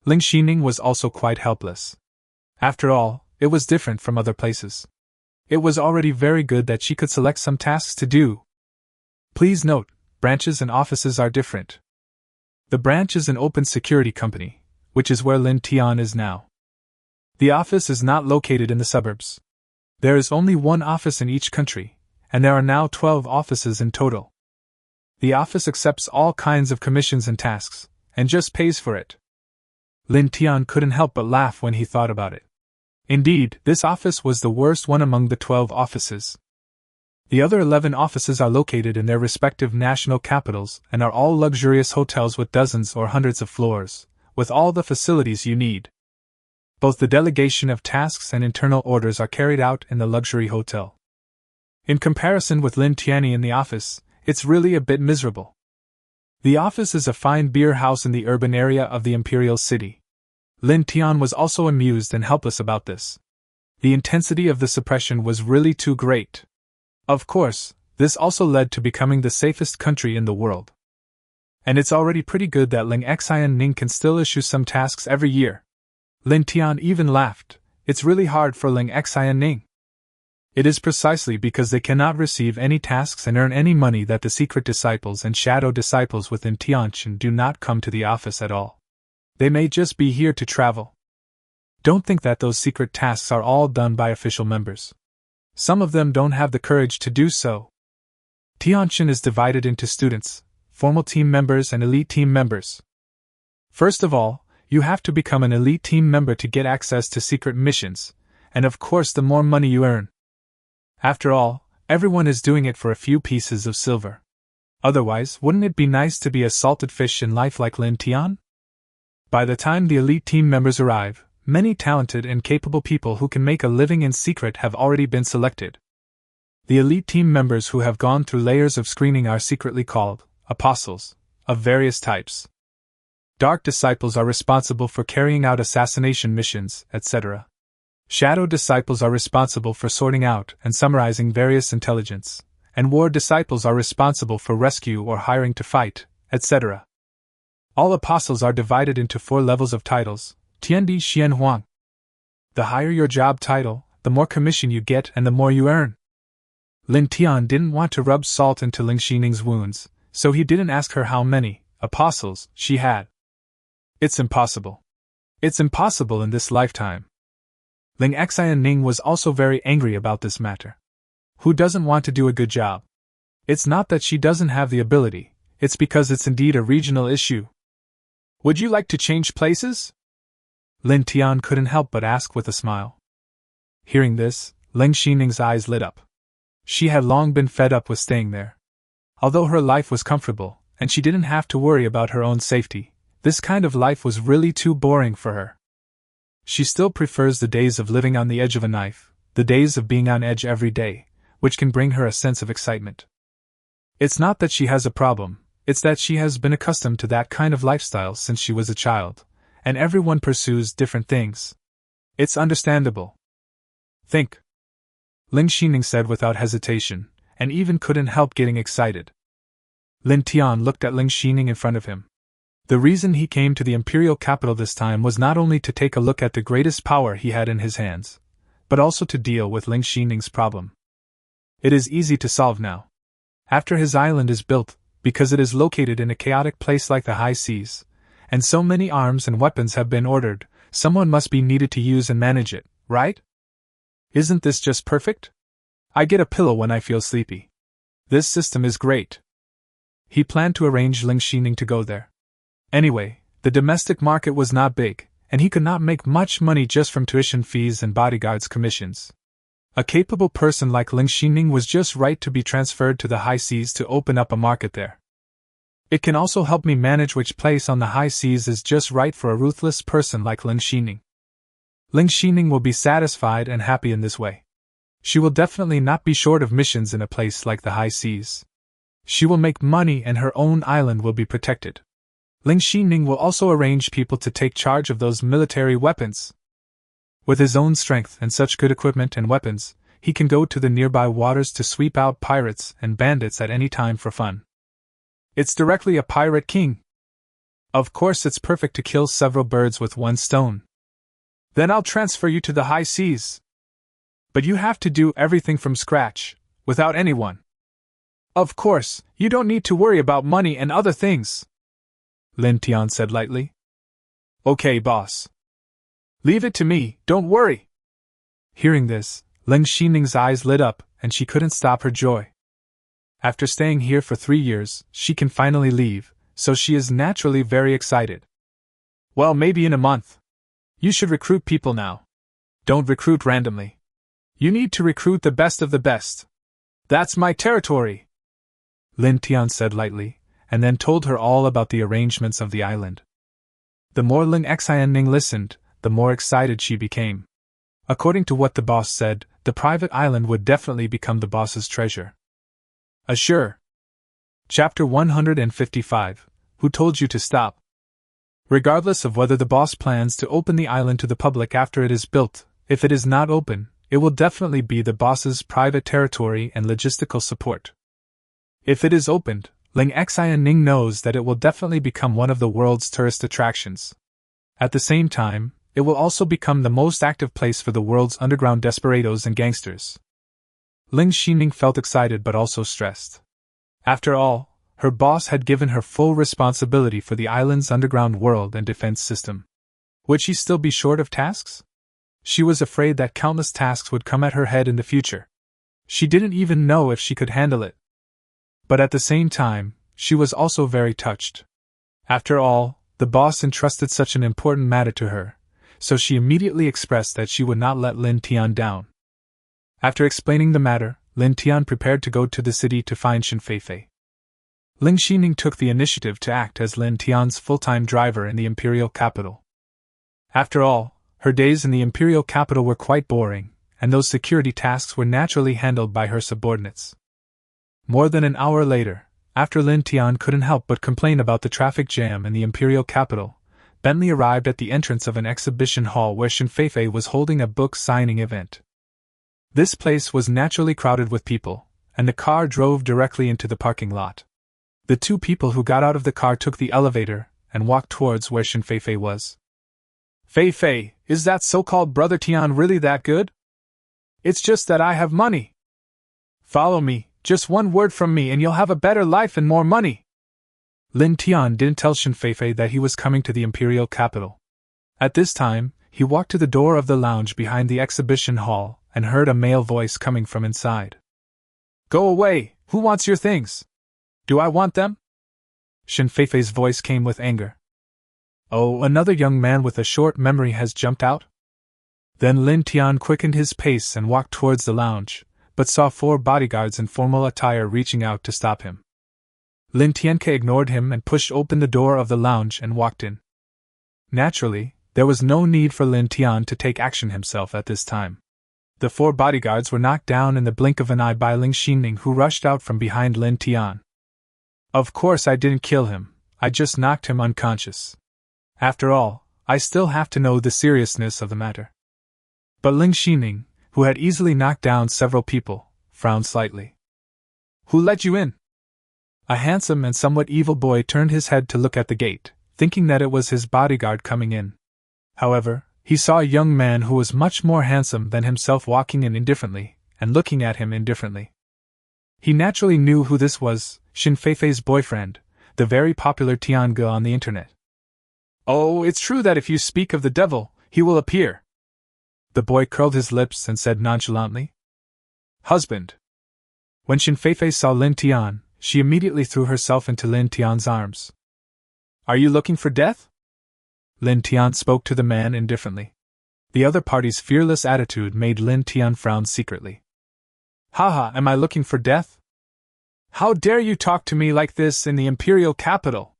Ling Xining was also quite helpless. After all, it was different from other places. It was already very good that she could select some tasks to do. Please note, branches and offices are different. The branch is an open security company, which is where Lin Tian is now. The office is not located in the suburbs. There is only one office in each country, and there are now 12 offices in total. The office accepts all kinds of commissions and tasks, and just pays for it. Lin Tian couldn't help but laugh when he thought about it. Indeed, this office was the worst one among the 12 offices. The other 11 offices are located in their respective national capitals and are all luxurious hotels with dozens or hundreds of floors, with all the facilities you need. Both the delegation of tasks and internal orders are carried out in the luxury hotel. In comparison with Lin Tianyi in the office, it's really a bit miserable. The office is a fine beer house in the urban area of the imperial city. Lin Tian was also amused and helpless about this. The intensity of the suppression was really too great. Of course, this also led to becoming the safest country in the world. And it's already pretty good that Ling Xianning can still issue some tasks every year. Lin Tian even laughed. It's really hard for Ling Xianning. It is precisely because they cannot receive any tasks and earn any money that the secret disciples and shadow disciples within Tianqin do not come to the office at all. They may just be here to travel. Don't think that those secret tasks are all done by official members. Some of them don't have the courage to do so. Tianqin is divided into students, formal team members and elite team members. First of all, you have to become an elite team member to get access to secret missions, and of course the more money you earn. After all, everyone is doing it for a few pieces of silver. Otherwise, wouldn't it be nice to be a salted fish in life like Lin Tian? By the time the elite team members arrive, many talented and capable people who can make a living in secret have already been selected. The elite team members who have gone through layers of screening are secretly called apostles, of various types. Dark disciples are responsible for carrying out assassination missions, etc. Shadow disciples are responsible for sorting out and summarizing various intelligence, and war disciples are responsible for rescue or hiring to fight, etc. All apostles are divided into 4 levels of titles, Tiandi Xian Huang. The higher your job title, the more commission you get and the more you earn. Lin Tian didn't want to rub salt into Ling Xining's wounds, so he didn't ask her how many apostles she had. It's impossible. It's impossible in this lifetime. Ling Xianning was also very angry about this matter. Who doesn't want to do a good job? It's not that she doesn't have the ability, it's because it's indeed a regional issue. Would you like to change places? Lin Tian couldn't help but ask with a smile. Hearing this, Ling Xining's eyes lit up. She had long been fed up with staying there. Although her life was comfortable, and she didn't have to worry about her own safety, this kind of life was really too boring for her. She still prefers the days of living on the edge of a knife, the days of being on edge every day, which can bring her a sense of excitement. It's not that she has a problem, it's that she has been accustomed to that kind of lifestyle since she was a child, and everyone pursues different things. It's understandable. Think. Ling Xining said without hesitation, and even couldn't help getting excited. Lin Tian looked at Ling Xining in front of him. The reason he came to the imperial capital this time was not only to take a look at the greatest power he had in his hands, but also to deal with Ling Xining's problem. It is easy to solve now. After his island is built, because it is located in a chaotic place like the high seas, and so many arms and weapons have been ordered, someone must be needed to use and manage it, right? Isn't this just perfect? I get a pillow when I feel sleepy. This system is great. He planned to arrange Ling Xining to go there. Anyway, the domestic market was not big, and he could not make much money just from tuition fees and bodyguards' commissions. A capable person like Ling Xining was just right to be transferred to the high seas to open up a market there. It can also help me manage which place on the high seas is just right for a ruthless person like Ling Xining. Ling Xining will be satisfied and happy in this way. She will definitely not be short of missions in a place like the high seas. She will make money and her own island will be protected. Ling Xining will also arrange people to take charge of those military weapons. With his own strength and such good equipment and weapons, he can go to the nearby waters to sweep out pirates and bandits at any time for fun. It's directly a pirate king. Of course it's perfect to kill several birds with one stone. Then I'll transfer you to the high seas. But you have to do everything from scratch, without anyone. Of course, you don't need to worry about money and other things, Lin Tian said lightly. Okay, boss. Leave it to me, don't worry. Hearing this, Ling Xining's eyes lit up, and she couldn't stop her joy. After staying here for 3 years, she can finally leave, so she is naturally very excited. Well, maybe in a month. You should recruit people now. Don't recruit randomly. You need to recruit the best of the best. That's my territory, Lin Tian said lightly, and then told her all about the arrangements of the island. The more Ling Xianning listened, the more excited she became. According to what the boss said, the private island would definitely become the boss's treasure. Assure. Chapter 155. Who told you to stop? Regardless of whether the boss plans to open the island to the public after it is built, if it is not open, it will definitely be the boss's private territory and logistical support. If it is opened, Ling Xianning knows that it will definitely become one of the world's tourist attractions. At the same time, it will also become the most active place for the world's underground desperados and gangsters. Ling Xining felt excited but also stressed. After all, her boss had given her full responsibility for the island's underground world and defense system. Would she still be short of tasks? She was afraid that countless tasks would come at her head in the future. She didn't even know if she could handle it. But at the same time, she was also very touched. After all, the boss entrusted such an important matter to her, so she immediately expressed that she would not let Lin Tian down. After explaining the matter, Lin Tian prepared to go to the city to find Shen Feifei. Ling Xining took the initiative to act as Lin Tian's full-time driver in the imperial capital. After all, her days in the imperial capital were quite boring, and those security tasks were naturally handled by her subordinates. More than an hour later, after Lin Tian couldn't help but complain about the traffic jam in the imperial capital, Bentley arrived at the entrance of an exhibition hall where Shen Feifei was holding a book signing event. This place was naturally crowded with people, and the car drove directly into the parking lot. The two people who got out of the car took the elevator and walked towards where Shen Feifei was. Feifei, is that so-called Brother Tian really that good? It's just that I have money. Follow me, just one word from me and you'll have a better life and more money. Lin Tian didn't tell Shen Feifei that he was coming to the imperial capital. At this time, he walked to the door of the lounge behind the exhibition hall and heard a male voice coming from inside. Go away, who wants your things? Do I want them? Shen Feifei's voice came with anger. Oh, another young man with a short memory has jumped out? Then Lin Tian quickened his pace and walked towards the lounge, but saw 4 bodyguards in formal attire reaching out to stop him. Lin Tianke ignored him and pushed open the door of the lounge and walked in. Naturally, there was no need for Lin Tian to take action himself at this time. The 4 bodyguards were knocked down in the blink of an eye by Ling Xining, who rushed out from behind Lin Tian. Of course I didn't kill him, I just knocked him unconscious. After all, I still have to know the seriousness of the matter. But Ling Xining, who had easily knocked down several people, frowned slightly. Who let you in? A handsome and somewhat evil boy turned his head to look at the gate, thinking that it was his bodyguard coming in. However, he saw a young man who was much more handsome than himself walking in indifferently, and looking at him indifferently. He naturally knew who this was, Shen Feifei's boyfriend, the very popular Tiange on the internet. Oh, it's true that if you speak of the devil, he will appear. The boy curled his lips and said nonchalantly. Husband. When Shen Feifei saw Lin Tian, she immediately threw herself into Lin Tian's arms. Are you looking for death? Lin Tian spoke to the man indifferently. The other party's fearless attitude made Lin Tian frown secretly. Haha, am I looking for death? How dare you talk to me like this in the imperial capital?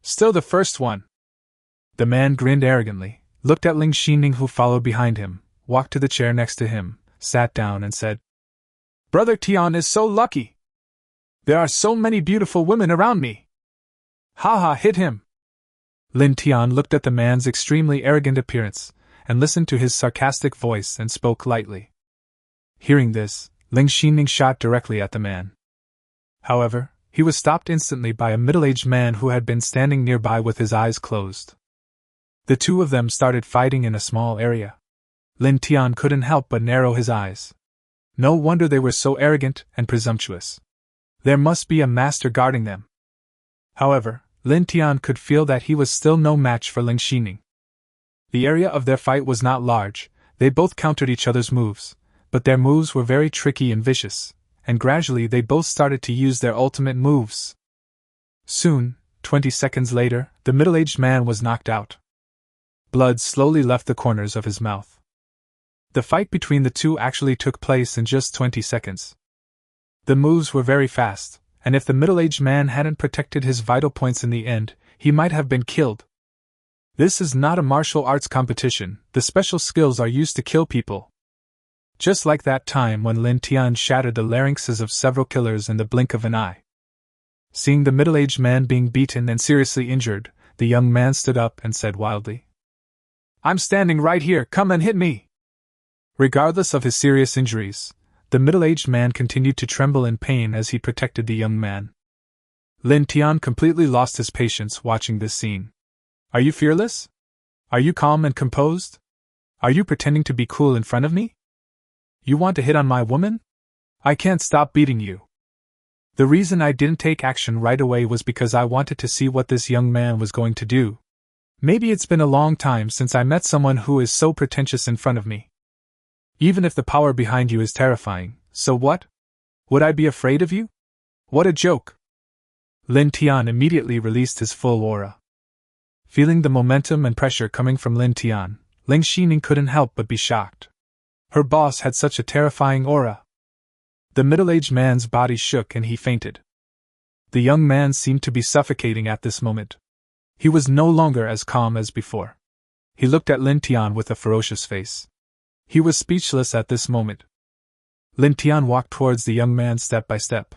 Still the first one. The man grinned arrogantly, looked at Ling Xining, who followed behind him, walked to the chair next to him, sat down and said, Brother Tian is so lucky. There are so many beautiful women around me. Haha, hit him. Lin Tian looked at the man's extremely arrogant appearance, and listened to his sarcastic voice and spoke lightly. Hearing this, Ling Xining shot directly at the man. However, he was stopped instantly by a middle-aged man who had been standing nearby with his eyes closed. The two of them started fighting in a small area. Lin Tian couldn't help but narrow his eyes. No wonder they were so arrogant and presumptuous. There must be a master guarding them. However, Lin Tian could feel that he was still no match for Ling Xining. The area of their fight was not large, they both countered each other's moves, but their moves were very tricky and vicious, and gradually they both started to use their ultimate moves. Soon, 20 seconds later, the middle-aged man was knocked out. Blood slowly left the corners of his mouth. The fight between the two actually took place in just 20 seconds. The moves were very fast, and if the middle-aged man hadn't protected his vital points in the end, he might have been killed. This is not a martial arts competition, the special skills are used to kill people. Just like that time when Lin Tian shattered the larynxes of several killers in the blink of an eye. Seeing the middle-aged man being beaten and seriously injured, the young man stood up and said wildly, "I'm standing right here, come and hit me!" Regardless of his serious injuries, the middle-aged man continued to tremble in pain as he protected the young man. Lin Tian completely lost his patience watching this scene. "Are you fearless? Are you calm and composed? Are you pretending to be cool in front of me? You want to hit on my woman? I can't stop beating you." The reason I didn't take action right away was because I wanted to see what this young man was going to do. Maybe it's been a long time since I met someone who is so pretentious in front of me. Even if the power behind you is terrifying, so what? Would I be afraid of you? What a joke! Lin Tian immediately released his full aura. Feeling the momentum and pressure coming from Lin Tian, Ling Xining couldn't help but be shocked. Her boss had such a terrifying aura. The middle-aged man's body shook and he fainted. The young man seemed to be suffocating at this moment. He was no longer as calm as before. He looked at Lin Tian with a ferocious face. He was speechless at this moment. Lin Tian walked towards the young man step by step.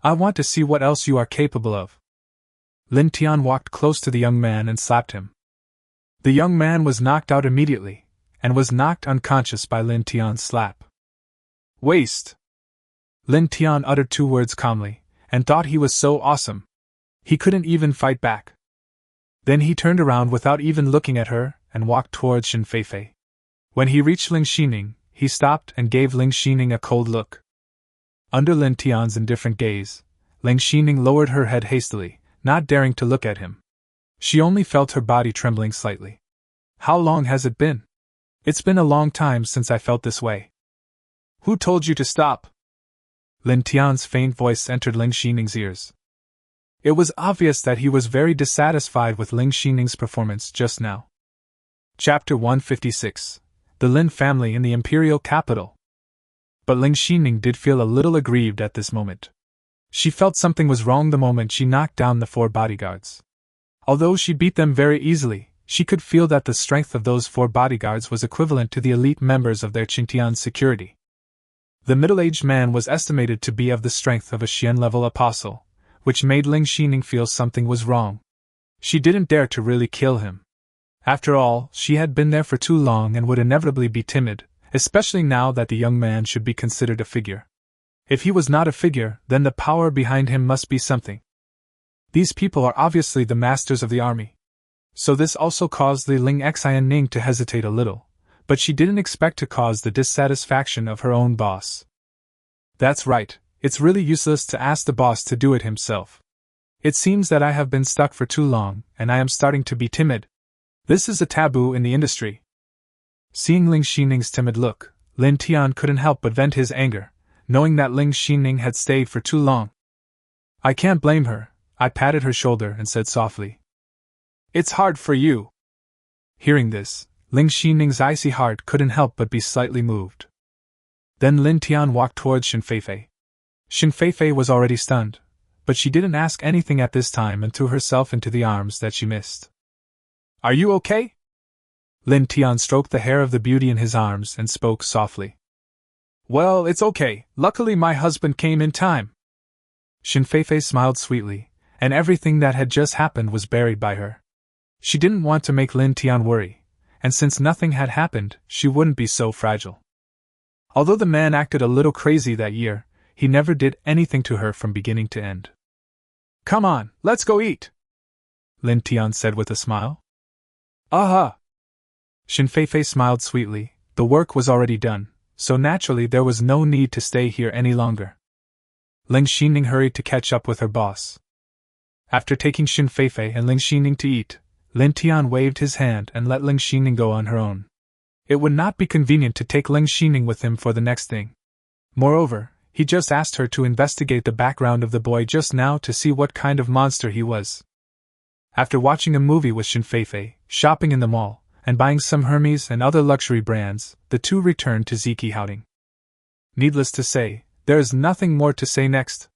"I want to see what else you are capable of." Lin Tian walked close to the young man and slapped him. The young man was knocked out immediately, and was knocked unconscious by Lin Tian's slap. "Waste!" Lin Tian uttered 2 words calmly, and thought he was so awesome. He couldn't even fight back. Then he turned around without even looking at her, and walked towards Xin Feifei. When he reached Ling Xining, he stopped and gave Ling Xining a cold look. Under Lin Tian's indifferent gaze, Ling Xining lowered her head hastily, not daring to look at him. She only felt her body trembling slightly. "How long has it been?" "It's been a long time since I felt this way." "Who told you to stop?" Lin Tian's faint voice entered Ling Xining's ears. It was obvious that he was very dissatisfied with Ling Xining's performance just now. Chapter 156. The Lin family in the imperial capital. But Ling Xining did feel a little aggrieved at this moment. She felt something was wrong the moment she knocked down the 4 bodyguards. Although she beat them very easily, she could feel that the strength of those 4 bodyguards was equivalent to the elite members of their Qingtian security. The middle-aged man was estimated to be of the strength of a Xian-level apostle, which made Ling Xining feel something was wrong. She didn't dare to really kill him. After all, she had been there for too long and would inevitably be timid, especially now that the young man should be considered a figure. If he was not a figure, then the power behind him must be something. These people are obviously the masters of the army. So this also caused the Ling Xining to hesitate a little, but she didn't expect to cause the dissatisfaction of her own boss. "That's right, it's really useless to ask the boss to do it himself. It seems that I have been stuck for too long, and I am starting to be timid. This is a taboo in the industry." Seeing Ling Xining's timid look, Lin Tian couldn't help but vent his anger, knowing that Ling Xining had stayed for too long. "I can't blame her," I patted her shoulder and said softly. "It's hard for you." Hearing this, Ling Xining's icy heart couldn't help but be slightly moved. Then Lin Tian walked towards Xin Feifei. Xin Feifei was already stunned, but she didn't ask anything at this time and threw herself into the arms that she missed. "Are you okay?" Lin Tian stroked the hair of the beauty in his arms and spoke softly. "Well, it's okay, luckily my husband came in time." Xin Feifei smiled sweetly, and everything that had just happened was buried by her. She didn't want to make Lin Tian worry, and since nothing had happened, she wouldn't be so fragile. Although the man acted a little crazy that year, he never did anything to her from beginning to end. "Come on, let's go eat," Lin Tian said with a smile. "Aha!" Xin Feifei smiled sweetly. The work was already done, so naturally there was no need to stay here any longer. Ling Xining hurried to catch up with her boss. After taking Xin Feifei and Ling Xining to eat, Lin Tian waved his hand and let Ling Xining go on her own. It would not be convenient to take Ling Xining with him for the next thing. Moreover, he just asked her to investigate the background of the boy just now to see what kind of monster he was. After watching a movie with Xin Feifei, shopping in the mall, and buying some Hermes and other luxury brands, the two returned to Zikihouting. Needless to say, there is nothing more to say next.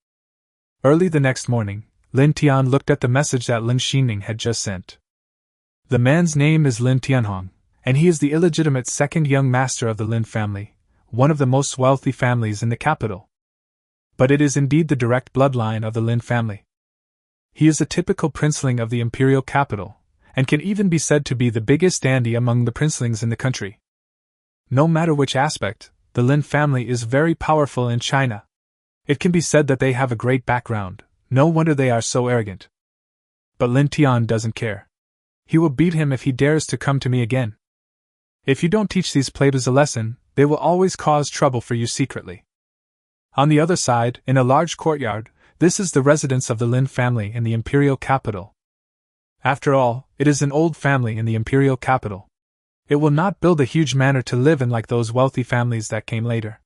Early the next morning, Lin Tian looked at the message that Lin Xining had just sent. The man's name is Lin Tianhong, and he is the illegitimate second young master of the Lin family, one of the most wealthy families in the capital. But it is indeed the direct bloodline of the Lin family. He is a typical princeling of the imperial capital, and can even be said to be the biggest dandy among the princelings in the country. No matter which aspect, the Lin family is very powerful in China. It can be said that they have a great background, no wonder they are so arrogant. But Lin Tian doesn't care. He will beat him if he dares to come to me again. If you don't teach these plebeians a lesson, they will always cause trouble for you secretly. On the other side, in a large courtyard, this is the residence of the Lin family in the imperial capital. After all, it is an old family in the imperial capital. It will not build a huge manor to live in like those wealthy families that came later.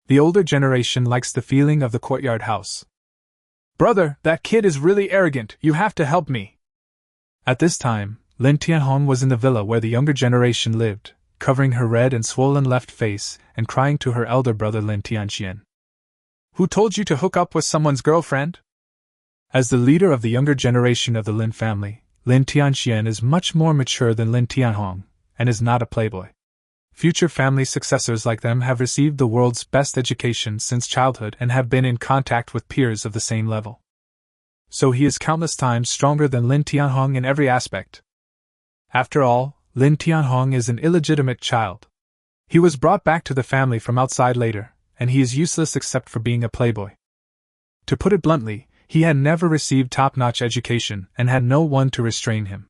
The older generation likes the feeling of the courtyard house. Brother, that kid is really arrogant, you have to help me. At this time, Lin Tianhong was in the villa where the younger generation lived, covering her red and swollen left face and crying to her elder brother Lin Tianxian. Who told you to hook up with someone's girlfriend? As the leader of the younger generation of the Lin family, Lin Tianxian is much more mature than Lin Tianhong, and is not a playboy. Future family successors like them have received the world's best education since childhood and have been in contact with peers of the same level. So he is countless times stronger than Lin Tianhong in every aspect. After all, Lin Tianhong is an illegitimate child. He was brought back to the family from outside later, and he is useless except for being a playboy. To put it bluntly, he had never received top-notch education and had no one to restrain him.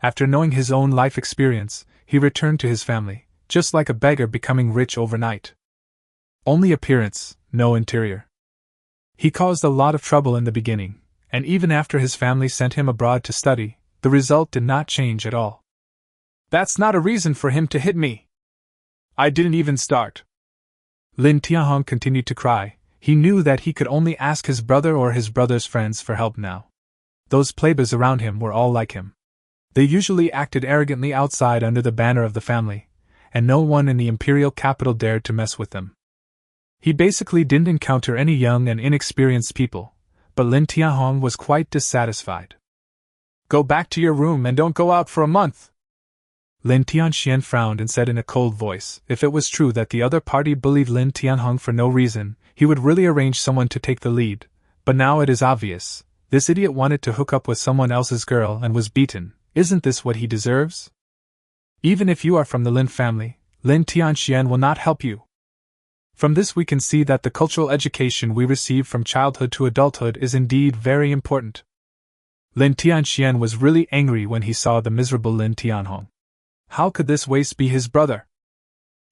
After knowing his own life experience, he returned to his family, just like a beggar becoming rich overnight. Only appearance, no interior. He caused a lot of trouble in the beginning, and even after his family sent him abroad to study, the result did not change at all. That's not a reason for him to hit me. I didn't even start. Lin Tianhong continued to cry. He knew that he could only ask his brother or his brother's friends for help now. Those plebeians around him were all like him. They usually acted arrogantly outside under the banner of the family, and no one in the imperial capital dared to mess with them. He basically didn't encounter any young and inexperienced people, but Lin Tianhong was quite dissatisfied. Go back to your room and don't go out for a month. Lin Tianxian frowned and said in a cold voice, if it was true that the other party believed Lin Tianhong for no reason, he would really arrange someone to take the lead, but now it is obvious, this idiot wanted to hook up with someone else's girl and was beaten. Isn't this what he deserves? Even if you are from the Lin family, Lin Tianxian will not help you. From this we can see that the cultural education we receive from childhood to adulthood is indeed very important. Lin Tianxian was really angry when he saw the miserable Lin Tianhong. How could this waste be his brother?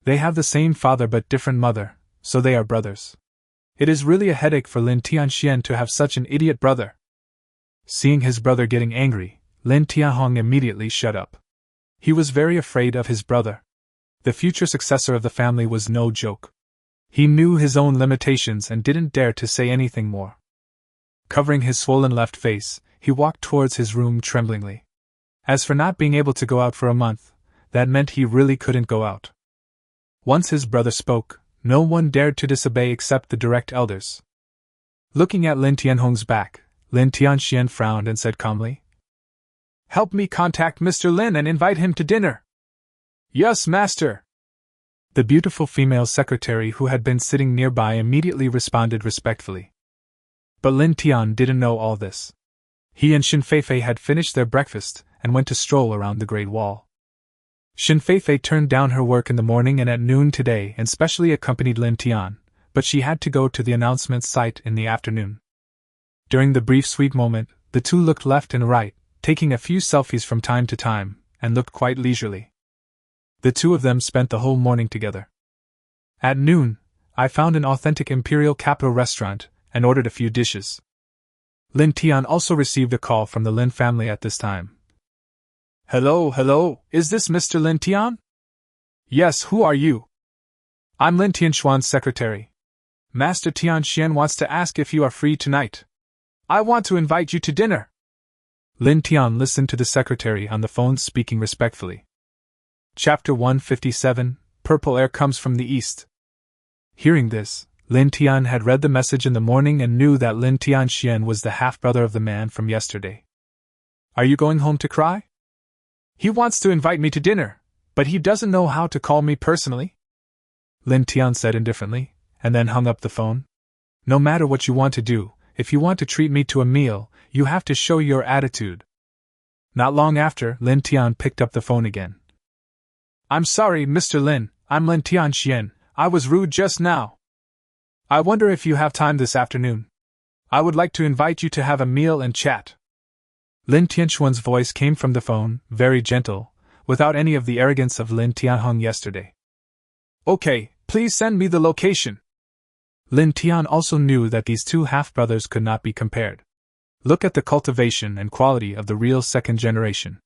They have the same father but different mother, so they are brothers. It is really a headache for Lin Tianxian to have such an idiot brother. Seeing his brother getting angry, Lin Tianhong immediately shut up. He was very afraid of his brother. The future successor of the family was no joke. He knew his own limitations and didn't dare to say anything more. Covering his swollen left face, he walked towards his room tremblingly. As for not being able to go out for a month, that meant he really couldn't go out. Once his brother spoke, no one dared to disobey except the direct elders. Looking at Lin Tianhong's back, Lin Tianxian frowned and said calmly, "Help me contact Mr. Lin and invite him to dinner." "Yes, master." The beautiful female secretary who had been sitting nearby immediately responded respectfully. But Lin Tian didn't know all this. He and Xin Feifei had finished their breakfast and went to stroll around the Great Wall. Xin Feifei turned down her work in the morning and at noon today and specially accompanied Lin Tian, but she had to go to the announcement site in the afternoon. During the brief sweet moment, the two looked left and right, taking a few selfies from time to time, and looked quite leisurely. The two of them spent the whole morning together. At noon, I found an authentic imperial capital restaurant and ordered a few dishes. Lin Tian also received a call from the Lin family at this time. Hello, is this Mr. Lin Tian? Yes, who are you? I'm Lin Tianxuan's secretary. Master Tianxian wants to ask if you are free tonight. I want to invite you to dinner. Lin Tian listened to the secretary on the phone speaking respectfully. Chapter 157, Purple Air Comes from the East. Hearing this, Lin Tian had read the message in the morning and knew that Lin Tianxian was the half-brother of the man from yesterday. Are you going home to cry? He wants to invite me to dinner, but he doesn't know how to call me personally, Lin Tian said indifferently, and then hung up the phone. No matter what you want to do, if you want to treat me to a meal, you have to show your attitude. Not long after, Lin Tian picked up the phone again. I'm sorry, Mr. Lin, I'm Lin Tianxian. I was rude just now. I wonder if you have time this afternoon. I would like to invite you to have a meal and chat. Lin Tianxuan's voice came from the phone, very gentle, without any of the arrogance of Lin Tianheng yesterday. Okay, please send me the location. Lin Tian also knew that these two half-brothers could not be compared. Look at the cultivation and quality of the real second generation.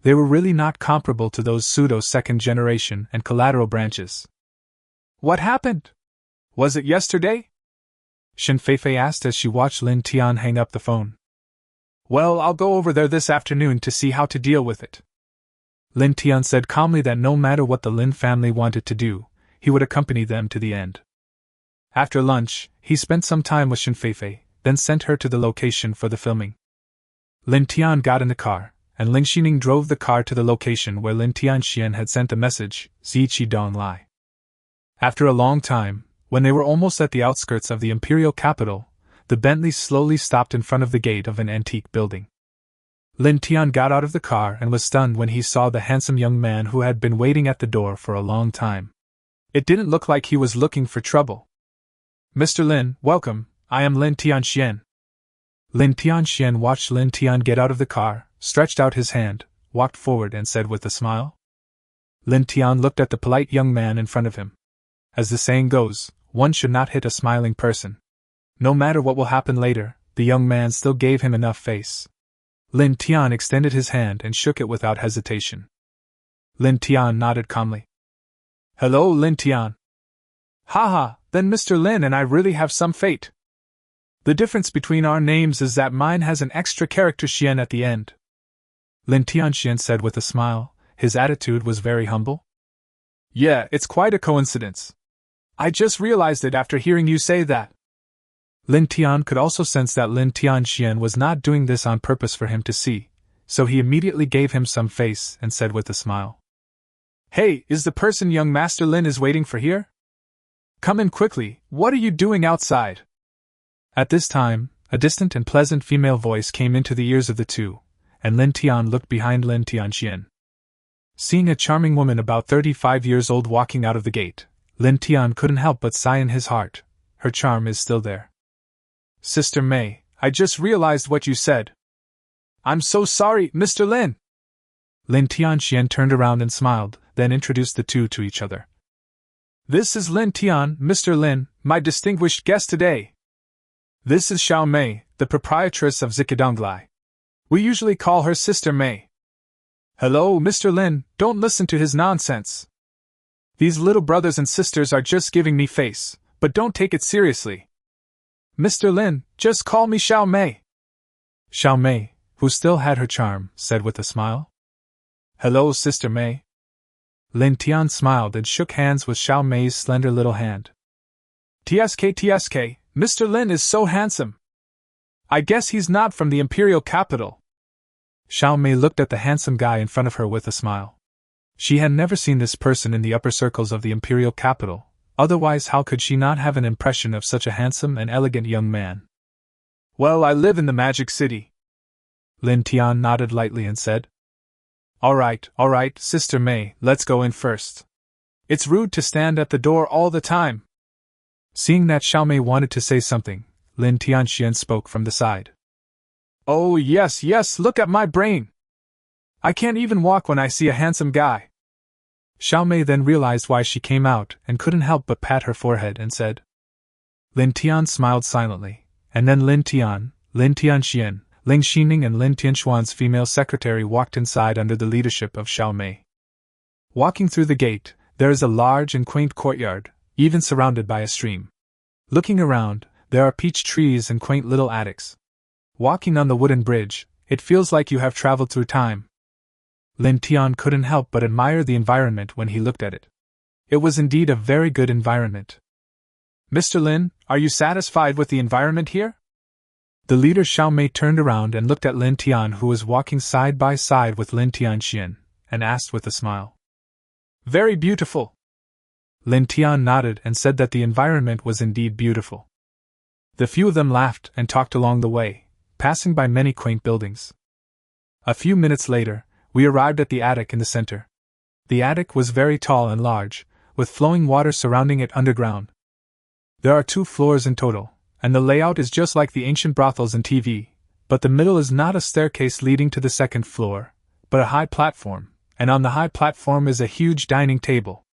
They were really not comparable to those pseudo-second generation and collateral branches. What happened? Was it yesterday? Shen Feifei asked as she watched Lin Tian hang up the phone. Well, I'll go over there this afternoon to see how to deal with it. Lin Tian said calmly that no matter what the Lin family wanted to do, he would accompany them to the end. After lunch, he spent some time with Shen Feifei, then sent her to the location for the filming. Lin Tian got in the car, and Ling Xining drove the car to the location where Lin Tianxian had sent the message, Ziqi Dong Lai. After a long time, when they were almost at the outskirts of the imperial capital, the Bentley slowly stopped in front of the gate of an antique building. Lin Tian got out of the car and was stunned when he saw the handsome young man who had been waiting at the door for a long time. It didn't look like he was looking for trouble. Mr. Lin, welcome, I am Lin Tianxian. Lin Tianxian watched Lin Tian get out of the car, stretched out his hand, walked forward and said with a smile. Lin Tian looked at the polite young man in front of him. As the saying goes, one should not hit a smiling person. No matter what will happen later, the young man still gave him enough face. Lin Tian extended his hand and shook it without hesitation. Lin Tian nodded calmly. Hello, Lin Tian. Haha, then Mr. Lin and I really have some fate. The difference between our names is that mine has an extra character Xian at the end. Lin Tianxian said with a smile. His attitude was very humble. Yeah, it's quite a coincidence. I just realized it after hearing you say that. Lin Tian could also sense that Lin Tianxian was not doing this on purpose for him to see, so he immediately gave him some face and said with a smile. Hey, is the person young Master Lin is waiting for here? Come in quickly, what are you doing outside? At this time, a distant and pleasant female voice came into the ears of the two, and Lin Tian looked behind Lin Tianxian. Seeing a charming woman about 35 years old walking out of the gate, Lin Tian couldn't help but sigh in his heart. Her charm is still there. Sister May, I just realized what you said. I'm so sorry, Mr. Lin. Lin Tianxian turned around and smiled, then introduced the two to each other. This is Lin Tian, Mr. Lin, my distinguished guest today. This is Xiao Mei, the proprietress of Zikidonglai. We usually call her Sister May. Hello, Mr. Lin, don't listen to his nonsense. These little brothers and sisters are just giving me face, but don't take it seriously. Mr. Lin, just call me Xiao Mei. Xiao Mei, who still had her charm, said with a smile. Hello, Sister May. Lin Tian smiled and shook hands with Xiao Mei's slender little hand. TSK, Mr. Lin is so handsome. I guess he's not from the imperial capital. Xiao Mei looked at the handsome guy in front of her with a smile. She had never seen this person in the upper circles of the imperial capital, otherwise how could she not have an impression of such a handsome and elegant young man? Well, I live in the Magic City. Lin Tian nodded lightly and said. All right, Sister May, let's go in first. It's rude to stand at the door all the time. Seeing that Xiao Mei wanted to say something, Lin Tianxian spoke from the side. Oh yes, look at my brain. I can't even walk when I see a handsome guy. Xiao Mei then realized why she came out and couldn't help but pat her forehead and said. Lin Tian smiled silently, and then Lin Tian, Lin Tianxian, Ling Xining and Lin Tianxuan's female secretary walked inside under the leadership of Xiao Mei. Walking through the gate, there is a large and quaint courtyard, even surrounded by a stream. Looking around, there are peach trees and quaint little attics. Walking on the wooden bridge, it feels like you have traveled through time. Lin Tian couldn't help but admire the environment when he looked at it. It was indeed a very good environment. Mr. Lin, are you satisfied with the environment here? The leader Xiao Mei turned around and looked at Lin Tian, who was walking side by side with Lin Tianxian, and asked with a smile. Very beautiful. Lin Tian nodded and said that the environment was indeed beautiful. The few of them laughed and talked along the way, passing by many quaint buildings. A few minutes later, we arrived at the attic in the center. The attic was very tall and large, with flowing water surrounding it underground. There are 2 floors in total, and the layout is just like the ancient brothels in TV, but the middle is not a staircase leading to the 2nd floor, but a high platform, and on the high platform is a huge dining table.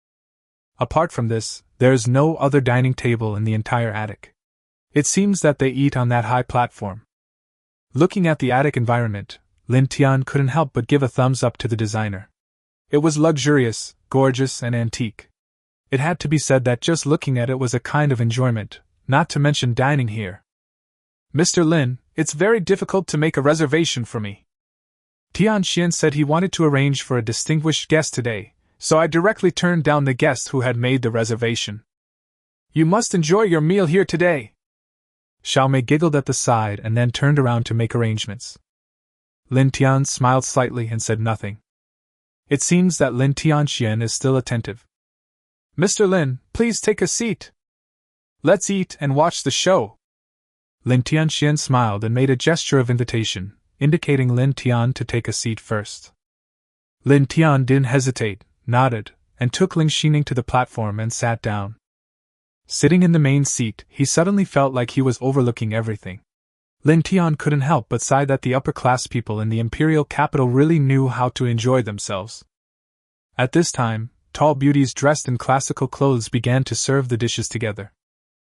Apart from this, there is no other dining table in the entire attic. It seems that they eat on that high platform. Looking at the attic environment, Lin Tian couldn't help but give a thumbs up to the designer. It was luxurious, gorgeous, and antique. It had to be said that just looking at it was a kind of enjoyment, not to mention dining here. Mr. Lin, it's very difficult to make a reservation for me. Tian Xian said he wanted to arrange for a distinguished guest today, so I directly turned down the guest who had made the reservation. You must enjoy your meal here today. Xiao Mei giggled at the side and then turned around to make arrangements. Lin Tian smiled slightly and said nothing. It seems that Lin Tianxian is still attentive. Mr. Lin, please take a seat. Let's eat and watch the show. Lin Tianxian smiled and made a gesture of invitation, indicating Lin Tian to take a seat first. Lin Tian didn't hesitate, nodded, and took Ling Xining to the platform and sat down. Sitting in the main seat, he suddenly felt like he was overlooking everything. Lin Tian couldn't help but sigh that the upper-class people in the imperial capital really knew how to enjoy themselves. At this time, tall beauties dressed in classical clothes began to serve the dishes together.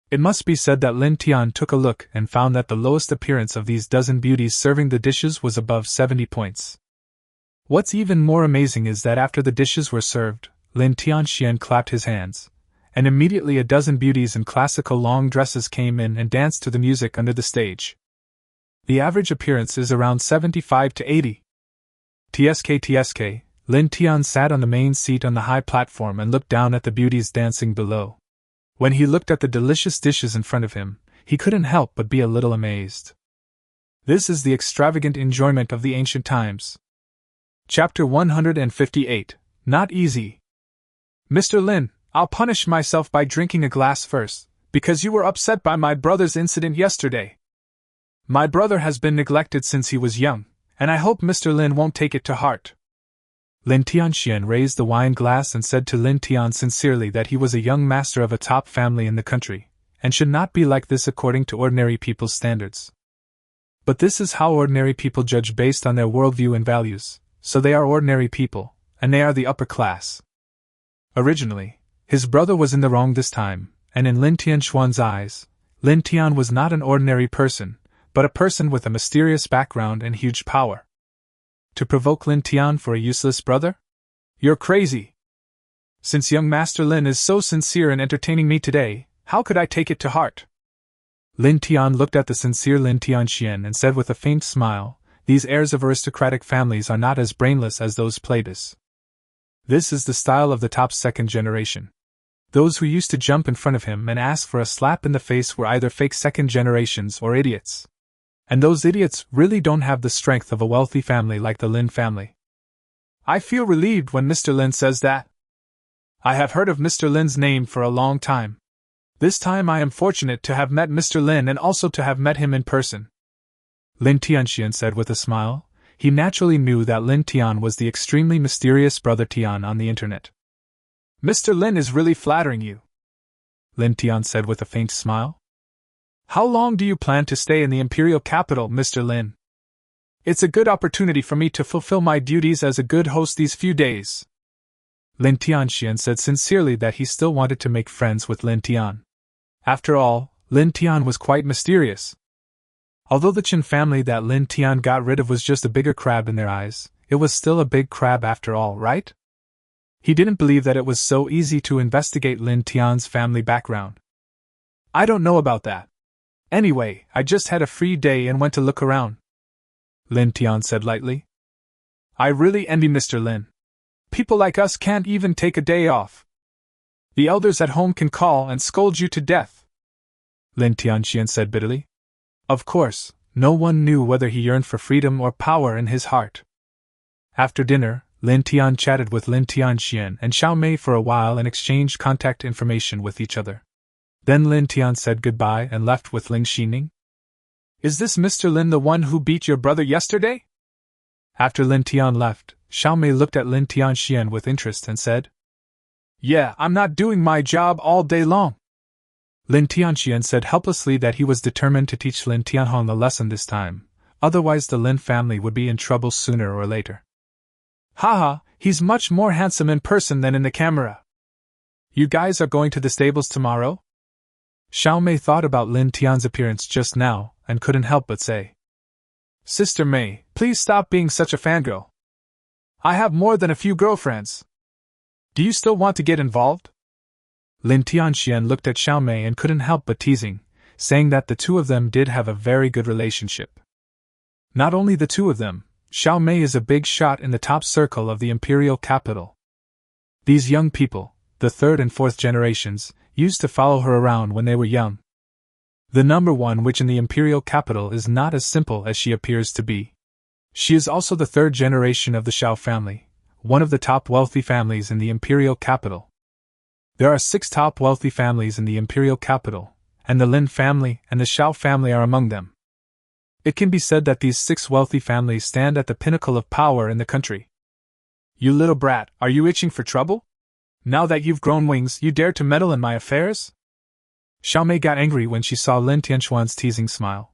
It must be said that Lin Tian took a look and found that the lowest appearance of these dozen beauties serving the dishes was above 70 points. What's even more amazing is that after the dishes were served, Lin Tianxian clapped his hands, and immediately a dozen beauties in classical long dresses came in and danced to the music under the stage. The average appearance is around 75 to 80. TSK, Lin Tian sat on the main seat on the high platform and looked down at the beauties dancing below. When he looked at the delicious dishes in front of him, he couldn't help but be a little amazed. This is the extravagant enjoyment of the ancient times. Chapter 158, Not Easy. Mr. Lin, I'll punish myself by drinking a glass first, because you were upset by my brother's incident yesterday. My brother has been neglected since he was young, and I hope Mr. Lin won't take it to heart. Lin Tianxian raised the wine glass and said to Lin Tian sincerely that he was a young master of a top family in the country, and should not be like this according to ordinary people's standards. But this is how ordinary people judge based on their worldview and values, so they are ordinary people, and they are the upper class. Originally, his brother was in the wrong this time, and in Lin Tianxuan's eyes, Lin Tian was not an ordinary person, but a person with a mysterious background and huge power. To provoke Lin Tian for a useless brother? You're crazy. Since young Master Lin is so sincere in entertaining me today, how could I take it to heart? Lin Tian looked at the sincere Lin Tianxian and said with a faint smile, these heirs of aristocratic families are not as brainless as those players. This is the style of the top 2nd generation. Those who used to jump in front of him and ask for a slap in the face were either fake 2nd generations or idiots. And those idiots really don't have the strength of a wealthy family like the Lin family. I feel relieved when Mr. Lin says that. I have heard of Mr. Lin's name for a long time. This time I am fortunate to have met Mr. Lin and also to have met him in person. Lin Tianxian said with a smile. He naturally knew that Lin Tian was the extremely mysterious brother Tian on the internet. Mr. Lin is really flattering you, Lin Tian said with a faint smile. How long do you plan to stay in the imperial capital, Mr. Lin? It's a good opportunity for me to fulfill my duties as a good host these few days. Lin Tianxian said sincerely that he still wanted to make friends with Lin Tian. After all, Lin Tian was quite mysterious. Although the Qin family that Lin Tian got rid of was just a bigger crab in their eyes, it was still a big crab after all, right? He didn't believe that it was so easy to investigate Lin Tian's family background. I don't know about that. Anyway, I just had a free day and went to look around, Lin Tian said lightly. I really envy Mr. Lin. People like us can't even take a day off. The elders at home can call and scold you to death. Lin Tianxian said bitterly. Of course, no one knew whether he yearned for freedom or power in his heart. After dinner, Lin Tian chatted with Lin Tianxian and Xiao Mei for a while and exchanged contact information with each other. Then Lin Tian said goodbye and left with Ling Xining. Is this Mr. Lin the one who beat your brother yesterday? After Lin Tian left, Xiao Mei looked at Lin Tianxian with interest and said, Yeah, I'm not doing my job all day long. Lin Tianxian said helplessly that he was determined to teach Lin Tianhong a lesson this time, otherwise the Lin family would be in trouble sooner or later. Haha, he's much more handsome in person than in the camera. You guys are going to the stables tomorrow? Xiao Mei thought about Lin Tian's appearance just now, and couldn't help but say. Sister Mei, please stop being such a fangirl. I have more than a few girlfriends. Do you still want to get involved? Lin Tianxian looked at Xiao Mei and couldn't help but teasing, saying that the two of them did have a very good relationship. Not only the two of them, Xiao Mei is a big shot in the top circle of the imperial capital. These young people, the third and fourth generations, used to follow her around when they were young. The number one witch in the imperial capital is not as simple as she appears to be. She is also the third generation of the Xiao family, one of the top wealthy families in the imperial capital. There are 6 top wealthy families in the imperial capital, and the Lin family and the Xiao family are among them. It can be said that these 6 wealthy families stand at the pinnacle of power in the country. You little brat, are you itching for trouble? Now that you've grown wings, you dare to meddle in my affairs? Xiao Mei got angry when she saw Lin Tianxuan's teasing smile.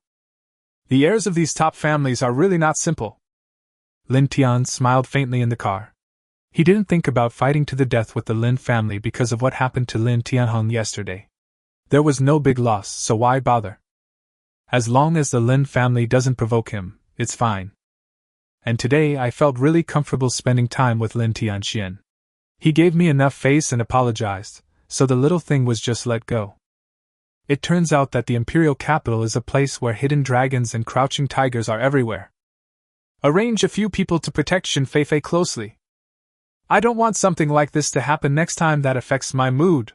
The heirs of these top families are really not simple. Lin Tian smiled faintly in the car. He didn't think about fighting to the death with the Lin family because of what happened to Lin Tianhong yesterday. There was no big loss, so why bother? As long as the Lin family doesn't provoke him, it's fine. And today I felt really comfortable spending time with Lin Tianxian. He gave me enough face and apologized, so the little thing was just let go. It turns out that the imperial capital is a place where hidden dragons and crouching tigers are everywhere. Arrange a few people to protect Shin Feifei closely. I don't want something like this to happen next time that affects my mood.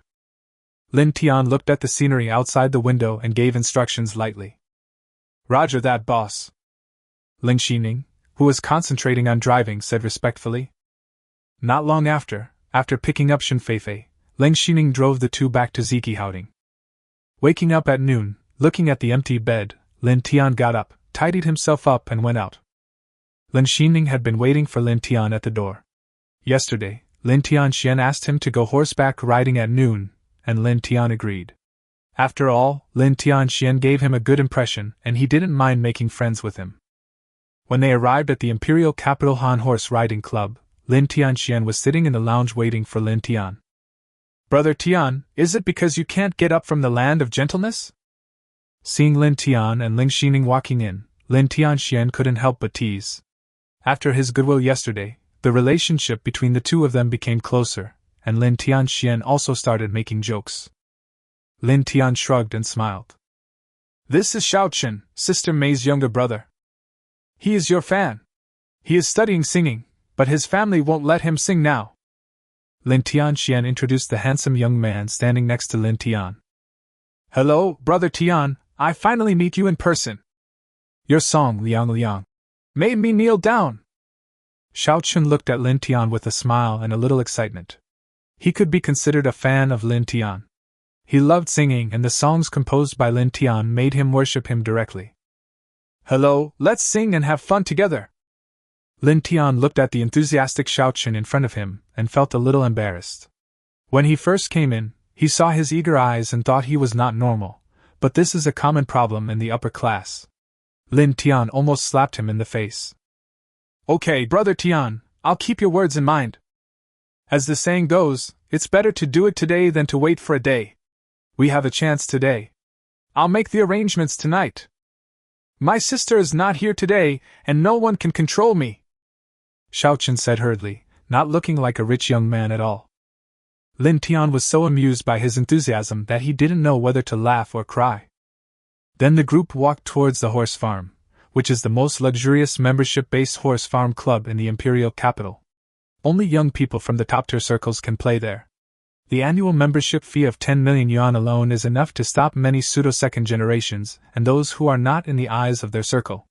Lin Tian looked at the scenery outside the window and gave instructions lightly. Roger that, boss. Ling Xining, who was concentrating on driving, said respectfully. Not long after picking up Shin Feifei, Ling Xining drove the two back to Ziqihaoding. Waking up at noon, looking at the empty bed, Lin Tian got up, tidied himself up and went out. Lin Xining had been waiting for Lin Tian at the door. Yesterday, Lin Tianxian asked him to go horseback riding at noon, and Lin Tian agreed. After all, Lin Tianxian gave him a good impression and he didn't mind making friends with him. When they arrived at the Imperial Capital Han Horse Riding Club, Lin Tianxian was sitting in the lounge waiting for Lin Tian. Brother Tian, is it because you can't get up from the land of gentleness? Seeing Lin Tian and Ling Xining walking in, Lin Tianxian couldn't help but tease. After his goodwill yesterday, the relationship between the two of them became closer, and Lin Tianxian also started making jokes. Lin Tian shrugged and smiled. This is Xiao Chen, Sister Mei's younger brother. He is your fan. He is studying singing, but his family won't let him sing now. Lin Tianxian introduced the handsome young man standing next to Lin Tian. Hello, Brother Tian, I finally meet you in person. Your song, Liang Liang, made me kneel down. Xiao Chen looked at Lin Tian with a smile and a little excitement. He could be considered a fan of Lin Tian. He loved singing and the songs composed by Lin Tian made him worship him directly. Hello, let's sing and have fun together. Lin Tian looked at the enthusiastic Xiao Chen in front of him and felt a little embarrassed. When he first came in, he saw his eager eyes and thought he was not normal, but this is a common problem in the upper class. Lin Tian almost slapped him in the face. Okay, Brother Tian, I'll keep your words in mind. As the saying goes, it's better to do it today than to wait for a day. We have a chance today. I'll make the arrangements tonight. My sister is not here today, and no one can control me. Xiao Chen said hurriedly, not looking like a rich young man at all. Lin Tian was so amused by his enthusiasm that he didn't know whether to laugh or cry. Then the group walked towards the horse farm, which is the most luxurious membership-based horse farm club in the imperial capital. Only young people from the top-tier circles can play there. The annual membership fee of 10 million yuan alone is enough to stop many pseudo-second generations and those who are not in the eyes of their circle.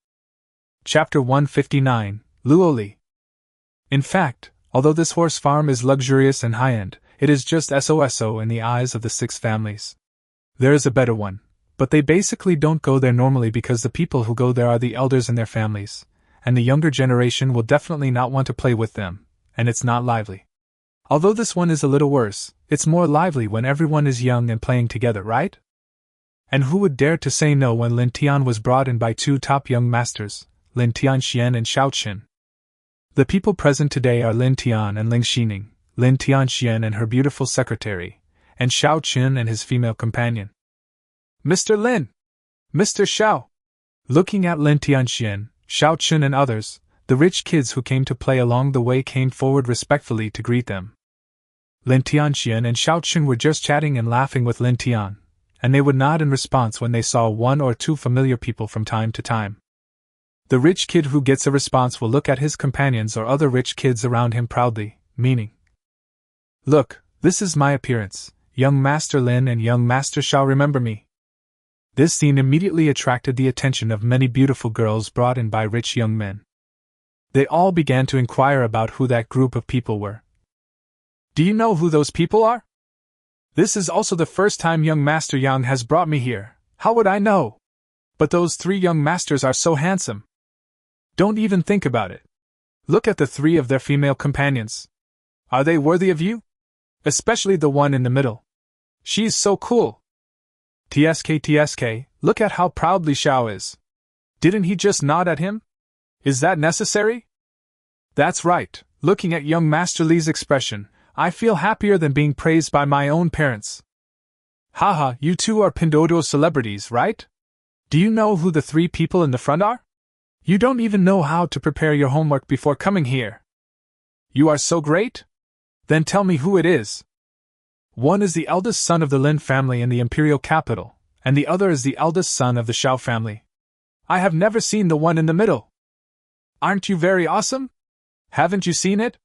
Chapter 159, Luoli. In fact, although this horse farm is luxurious and high-end, it is just SOSO in the eyes of the 6 families. There is a better one, but they basically don't go there normally because the people who go there are the elders in their families, and the younger generation will definitely not want to play with them, and it's not lively. Although this one is a little worse, it's more lively when everyone is young and playing together, right? And who would dare to say no when Lin Tian was brought in by 2 top young masters, Lin Tianxian and Xiao Qin? The people present today are Lin Tian and Ling Xining, Lin Tianxian and her beautiful secretary, and Xiao Qin and his female companion. Mr. Lin! Mr. Xiao! Looking at Lin Tianxian, Xiao Qin and others, the rich kids who came to play along the way came forward respectfully to greet them. Lin Tianxian and Xiao Qin were just chatting and laughing with Lin Tian, and they would nod in response when they saw 1 or 2 familiar people from time to time. The rich kid who gets a response will look at his companions or other rich kids around him proudly, meaning, "Look, this is my appearance, young Master Lin and young Master Xiao remember me." This scene immediately attracted the attention of many beautiful girls brought in by rich young men. They all began to inquire about who that group of people were. "Do you know who those people are? This is also the first time young Master Yang has brought me here. How would I know? But those 3 young masters are so handsome. Don't even think about it. Look at the 3 of their female companions. Are they worthy of you? Especially the one in the middle. She's so cool. TSK, look at how proudly Xiao is. Didn't he just nod at him? Is that necessary? That's right, looking at young Master Li's expression, I feel happier than being praised by my own parents. Haha, you 2 are Pinduoduo celebrities, right? Do you know who the 3 people in the front are? You don't even know how to prepare your homework before coming here. You are so great? Then tell me who it is. One is the eldest son of the Lin family in the imperial capital, and the other is the eldest son of the Xiao family. I have never seen the one in the middle. Aren't you very awesome? Haven't you seen it?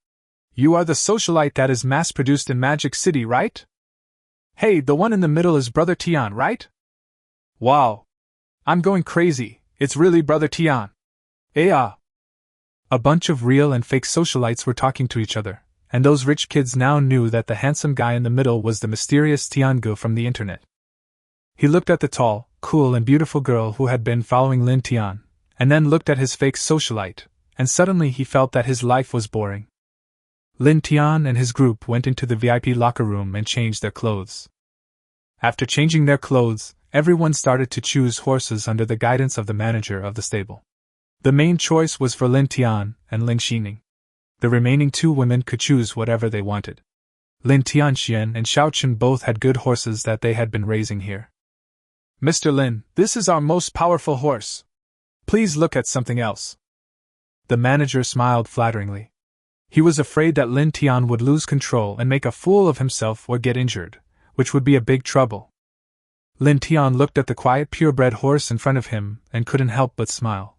You are the socialite that is mass-produced in Magic City, right? Hey, the one in the middle is Brother Tian, right? Wow. I'm going crazy, it's really Brother Tian. A bunch of real and fake socialites were talking to each other, and those rich kids now knew that the handsome guy in the middle was the mysterious Tiangu from the internet. He looked at the tall, cool and beautiful girl who had been following Lin Tian, and then looked at his fake socialite, and suddenly he felt that his life was boring. Lin Tian and his group went into the VIP locker room and changed their clothes. After changing their clothes, everyone started to choose horses under the guidance of the manager of the stable. The main choice was for Lin Tian and Ling Xining. The remaining 2 women could choose whatever they wanted. Lin Tianxian and Xiao Qin both had good horses that they had been raising here. Mr. Lin, this is our most powerful horse. Please look at something else. The manager smiled flatteringly. He was afraid that Lin Tian would lose control and make a fool of himself or get injured, which would be a big trouble. Lin Tian looked at the quiet purebred horse in front of him and couldn't help but smile.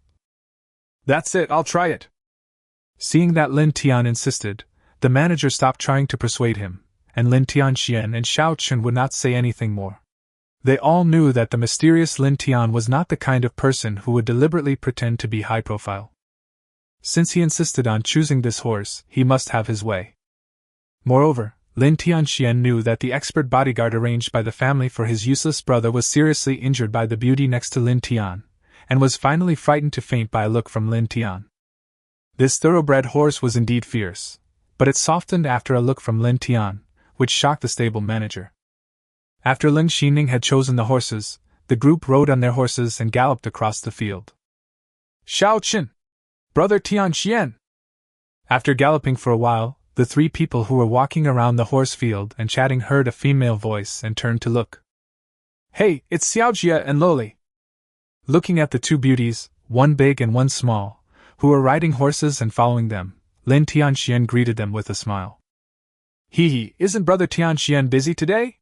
That's it, I'll try it. Seeing that Lin Tian insisted, the manager stopped trying to persuade him, and Lin Tianxian and Xiao Qin would not say anything more. They all knew that the mysterious Lin Tian was not the kind of person who would deliberately pretend to be high profile. Since he insisted on choosing this horse, he must have his way. Moreover, Lin Tianxian knew that the expert bodyguard arranged by the family for his useless brother was seriously injured by the beauty next to Lin Tian, and was finally frightened to faint by a look from Lin Tian. This thoroughbred horse was indeed fierce, but it softened after a look from Lin Tian, which shocked the stable manager. After Ling Xining had chosen the horses, the group rode on their horses and galloped across the field. Xiao Qin! Brother Tianxian! After galloping for a while, the 3 people who were walking around the horse field and chatting heard a female voice and turned to look. Hey, it's Xiaojia and Loli. Looking at the 2 beauties, one big and one small, who were riding horses and following them, Lin Tianxian greeted them with a smile. Hee, isn't Brother Tianxian busy today?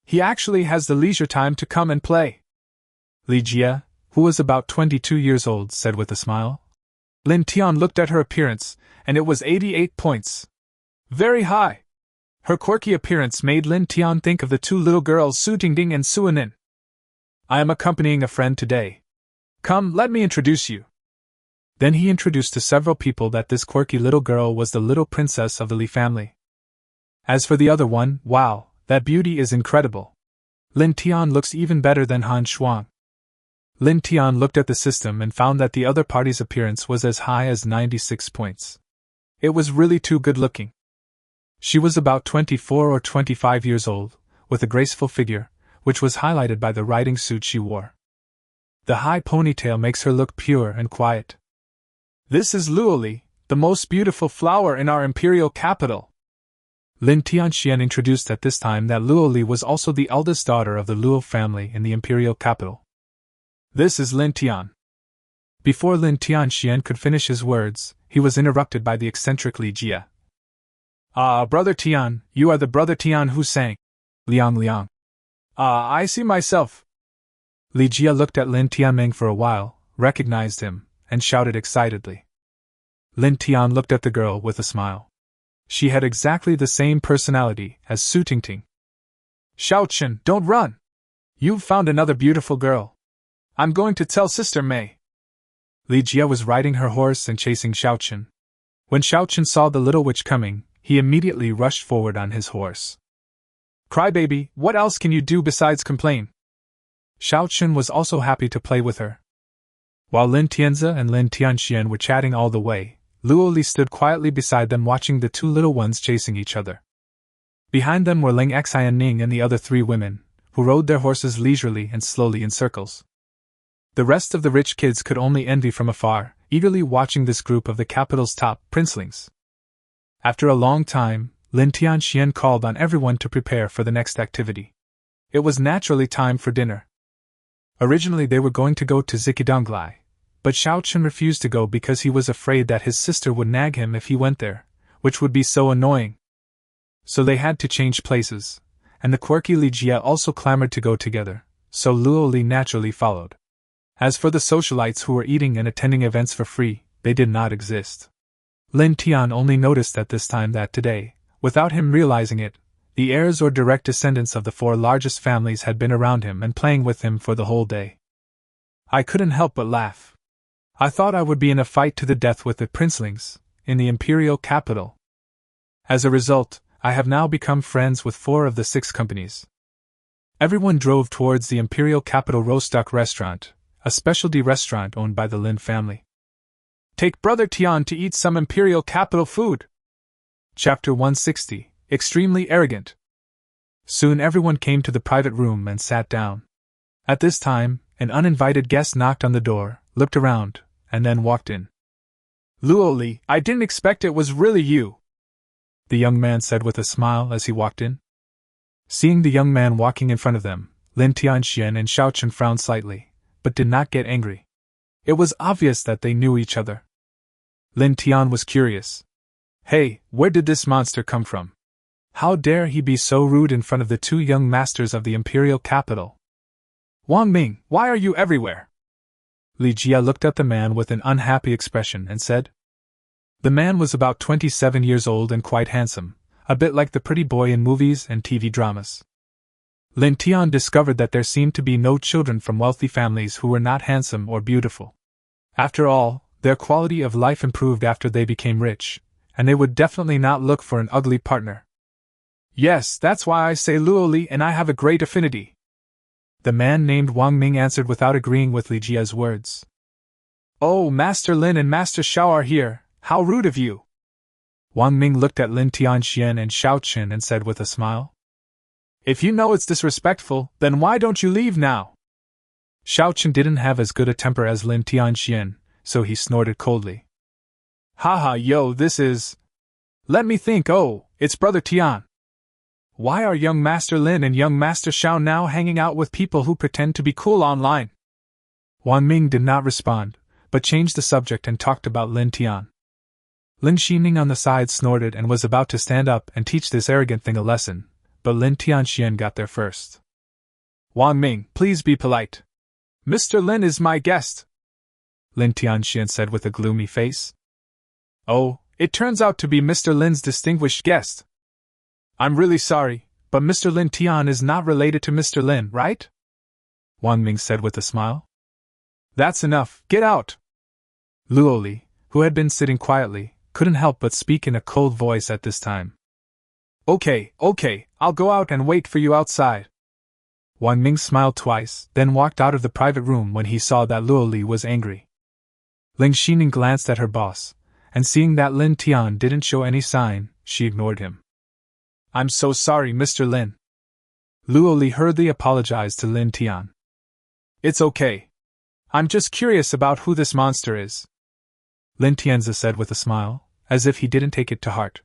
He actually has the leisure time to come and play. Li Jia, who was about 22 years old, said with a smile. Lin Tian looked at her appearance, and it was 88 points. Very high. Her quirky appearance made Lin Tian think of the two little girls Su Tingding and Su Anan. I am accompanying a friend today. Come, let me introduce you. Then he introduced to several people that this quirky little girl was the little princess of the Li family. As for the other one, wow, that beauty is incredible. Lin Tian looks even better than Han Shuang. Lin Tian looked at the system and found that the other party's appearance was as high as 96 points. It was really too good looking. She was about 24 or 25 years old, with a graceful figure, which was highlighted by the riding suit she wore. The high ponytail makes her look pure and quiet. This is Luoli, the most beautiful flower in our imperial capital. Lin Tianxian introduced at this time that Luoli was also the eldest daughter of the Luo family in the imperial capital. This is Lin Tian. Before Lin Tianxian could finish his words, he was interrupted by the eccentric Li Jia. Ah, Brother Tian, you are the Brother Tian who sang. Liang. Ah, I see myself. Li Jia looked at Lin Tianmeng for a while, recognized him, and shouted excitedly. Lin Tian looked at the girl with a smile. She had exactly the same personality as Su Tingting. Xiaochen, don't run! You've found another beautiful girl. I'm going to tell Sister Mei. Li Jia was riding her horse and chasing Xiaochen. When Xiaochen saw the little witch coming, he immediately rushed forward on his horse. Crybaby, what else can you do besides complain? Xiaochen was also happy to play with her. While Lin Tianzi and Lin Tianxian were chatting all the way, Luo Li stood quietly beside them watching the two little ones chasing each other. Behind them were Ling Xianning and the other three women, who rode their horses leisurely and slowly in circles. The rest of the rich kids could only envy from afar, eagerly watching this group of the capital's top princelings. After a long time, Lin Tianxian called on everyone to prepare for the next activity. It was naturally time for dinner. Originally they were going to go to Zikidonglai, but Xiaochen refused to go because he was afraid that his sister would nag him if he went there, which would be so annoying. So they had to change places, and the quirky Li Jia also clamored to go together, so Luo Li naturally followed. As for the socialites who were eating and attending events for free, they did not exist. Lin Tian only noticed at this time that today, without him realizing it, the heirs or direct descendants of the four largest families had been around him and playing with him for the whole day. I couldn't help but laugh. I thought I would be in a fight to the death with the princelings, in the imperial capital. As a result, I have now become friends with 4 of the 6 companies. Everyone drove towards the imperial capital Racetrack restaurant, a specialty restaurant owned by the Lin family. Take Brother Tian to eat some imperial capital food. Chapter 160, Extremely Arrogant. Soon everyone came to the private room and sat down. At this time, an uninvited guest knocked on the door, looked around, and then walked in. Luo Li, I didn't expect it was really you, the young man said with a smile as he walked in. Seeing the young man walking in front of them, Lin Tianxian and Xiaochen frowned slightly, but did not get angry. It was obvious that they knew each other. Lin Tian was curious. Hey, where did this monster come from? How dare he be so rude in front of the 2 young masters of the imperial capital? Wang Ming, why are you everywhere? Li Jia looked at the man with an unhappy expression and said. The man was about 27 years old and quite handsome, a bit like the pretty boy in movies and TV dramas. Lin Tian discovered that there seemed to be no children from wealthy families who were not handsome or beautiful. After all, their quality of life improved after they became rich, and they would definitely not look for an ugly partner. Yes, that's why I say Luo Li and I have a great affinity. The man named Wang Ming answered without agreeing with Li Jia's words. Oh, Master Lin and Master Xiao are here, how rude of you! Wang Ming looked at Lin Tianxian and Xiaochen and said with a smile. If you know it's disrespectful, then why don't you leave now? Xiaochen didn't have as good a temper as Lin Tianxian, so he snorted coldly. Haha, yo, this is... Let me think, oh, it's Brother Tian. Why are young Master Lin and young Master Xiao now hanging out with people who pretend to be cool online? Wang Ming did not respond, but changed the subject and talked about Lin Tian. Lin Xining on the side snorted and was about to stand up and teach this arrogant thing a lesson, but Lin Tianxian got there first. Wang Ming, please be polite. Mr. Lin is my guest, Lin Tianxian said with a gloomy face. Oh, it turns out to be Mr. Lin's distinguished guest. I'm really sorry, but Mr. Lin Tian is not related to Mr. Lin, right? Wang Ming said with a smile. That's enough, get out! Luo Li, who had been sitting quietly, couldn't help but speak in a cold voice at this time. Okay, I'll go out and wait for you outside. Wang Ming smiled twice, then walked out of the private room when he saw that Luo Li was angry. Ling Xining glanced at her boss, and seeing that Lin Tian didn't show any sign, she ignored him. I'm so sorry, Mr. Lin. Luo Li hurriedly apologized to Lin Tian. It's okay. I'm just curious about who this monster is, Lin Tianzi said with a smile, as if he didn't take it to heart.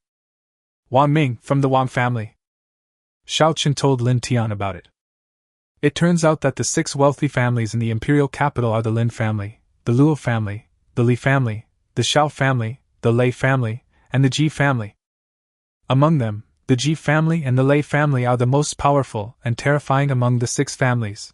Wang Ming, from the Wang family. Xiao Qin told Lin Tian about it. It turns out that the 6 wealthy families in the imperial capital are the Lin family, the Luo family, the Li family, the Xiao family, the Lei family, and the Ji family. Among them, the Ji family and the Lei family are the most powerful and terrifying among the 6 families.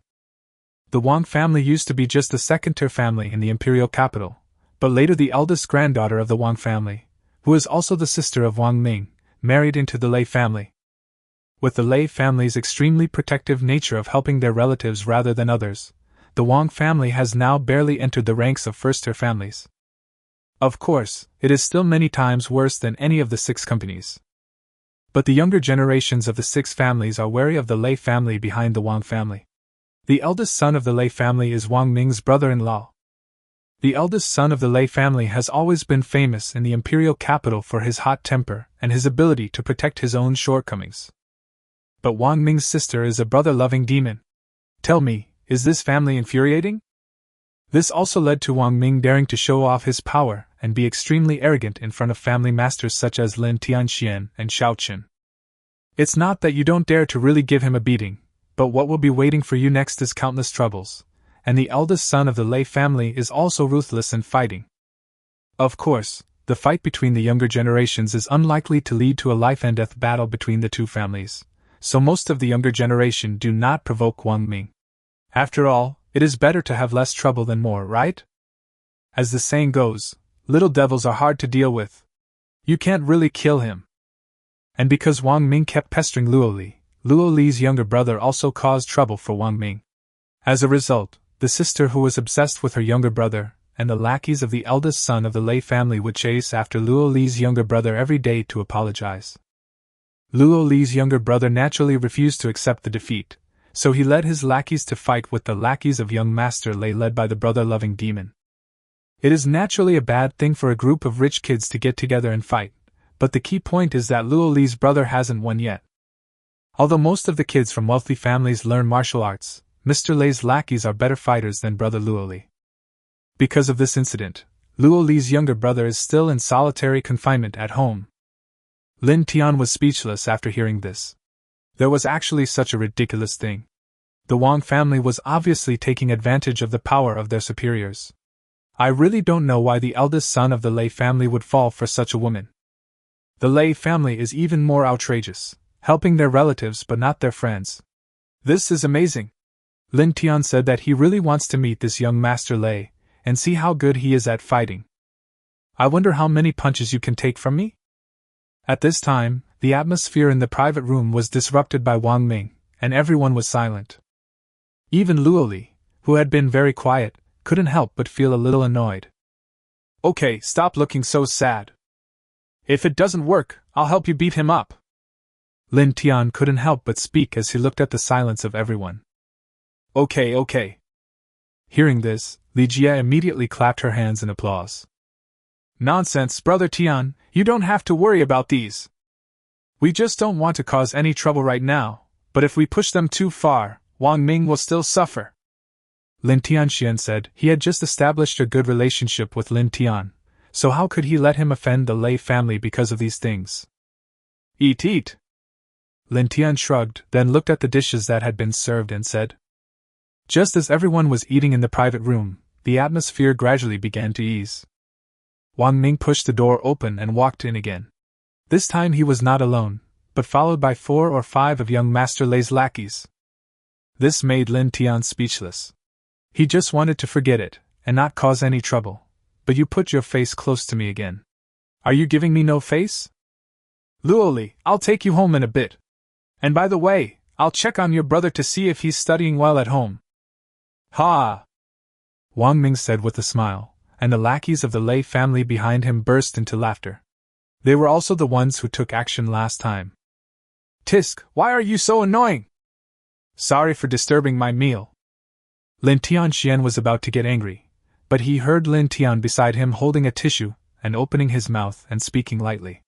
The Wang family used to be just the second-tier family in the imperial capital, but later the eldest granddaughter of the Wang family, who is also the sister of Wang Ming, married into the Lei family. With the Lei family's extremely protective nature of helping their relatives rather than others, the Wang family has now barely entered the ranks of first-tier families. Of course, it is still many times worse than any of the 6 companies. But the younger generations of the 6 families are wary of the Lei family behind the Wang family. The eldest son of the Lei family is Wang Ming's brother-in-law. The eldest son of the Lei family has always been famous in the imperial capital for his hot temper and his ability to protect his own shortcomings. But Wang Ming's sister is a brother-loving demon. Tell me, is this family infuriating? This also led to Wang Ming daring to show off his power and be extremely arrogant in front of family masters such as Lin Tianxian and Xiao Qin. It's not that you don't dare to really give him a beating, but what will be waiting for you next is countless troubles, and the eldest son of the Lei family is also ruthless in fighting. Of course, the fight between the younger generations is unlikely to lead to a life-and-death battle between the 2 families, so most of the younger generation do not provoke Wang Ming. After all, it is better to have less trouble than more, right? As the saying goes, little devils are hard to deal with. You can't really kill him. And because Wang Ming kept pestering Luo Li's younger brother also caused trouble for Wang Ming. As a result, the sister who was obsessed with her younger brother, and the lackeys of the eldest son of the Lei family would chase after Luo Li's younger brother every day to apologize. Luo Li's younger brother naturally refused to accept the defeat, so he led his lackeys to fight with the lackeys of young Master Lei led by the brother-loving demon. It is naturally a bad thing for a group of rich kids to get together and fight, but the key point is that Luo Li's brother hasn't won yet. Although most of the kids from wealthy families learn martial arts, Mr. Lei's lackeys are better fighters than brother Luo Li. Because of this incident, Luo Li's younger brother is still in solitary confinement at home. Lin Tian was speechless after hearing this. There was actually such a ridiculous thing. The Wang family was obviously taking advantage of the power of their superiors. I really don't know why the eldest son of the Lei family would fall for such a woman. The Lei family is even more outrageous, helping their relatives but not their friends. This is amazing. Lin Tian said that he really wants to meet this young Master Lei and see how good he is at fighting. I wonder how many punches you can take from me? At this time, the atmosphere in the private room was disrupted by Wang Ming, and everyone was silent. Even Luo Li, who had been very quiet, couldn't help but feel a little annoyed. Okay, stop looking so sad. If it doesn't work, I'll help you beat him up. Lin Tian couldn't help but speak as he looked at the silence of everyone. Okay. Hearing this, Li Jie immediately clapped her hands in applause. Nonsense, Brother Tian, you don't have to worry about these. We just don't want to cause any trouble right now, but if we push them too far, Wang Ming will still suffer. Lin Tianxian said he had just established a good relationship with Lin Tian, so how could he let him offend the Lei family because of these things? Eat. Lin Tian shrugged, then looked at the dishes that had been served and said. Just as everyone was eating in the private room, the atmosphere gradually began to ease. Wang Ming pushed the door open and walked in again. This time he was not alone, but followed by 4 or 5 of young Master Lei's lackeys. This made Lin Tian speechless. He just wanted to forget it, and not cause any trouble, but you put your face close to me again. Are you giving me no face? Luoli, I'll take you home in a bit. And by the way, I'll check on your brother to see if he's studying well at home. Ha! Wang Ming said with a smile, and the lackeys of the Lei family behind him burst into laughter. They were also the ones who took action last time. Tisk, why are you so annoying? Sorry for disturbing my meal. Lin Tianxian was about to get angry, but he heard Lin Tian beside him holding a tissue and opening his mouth and speaking lightly.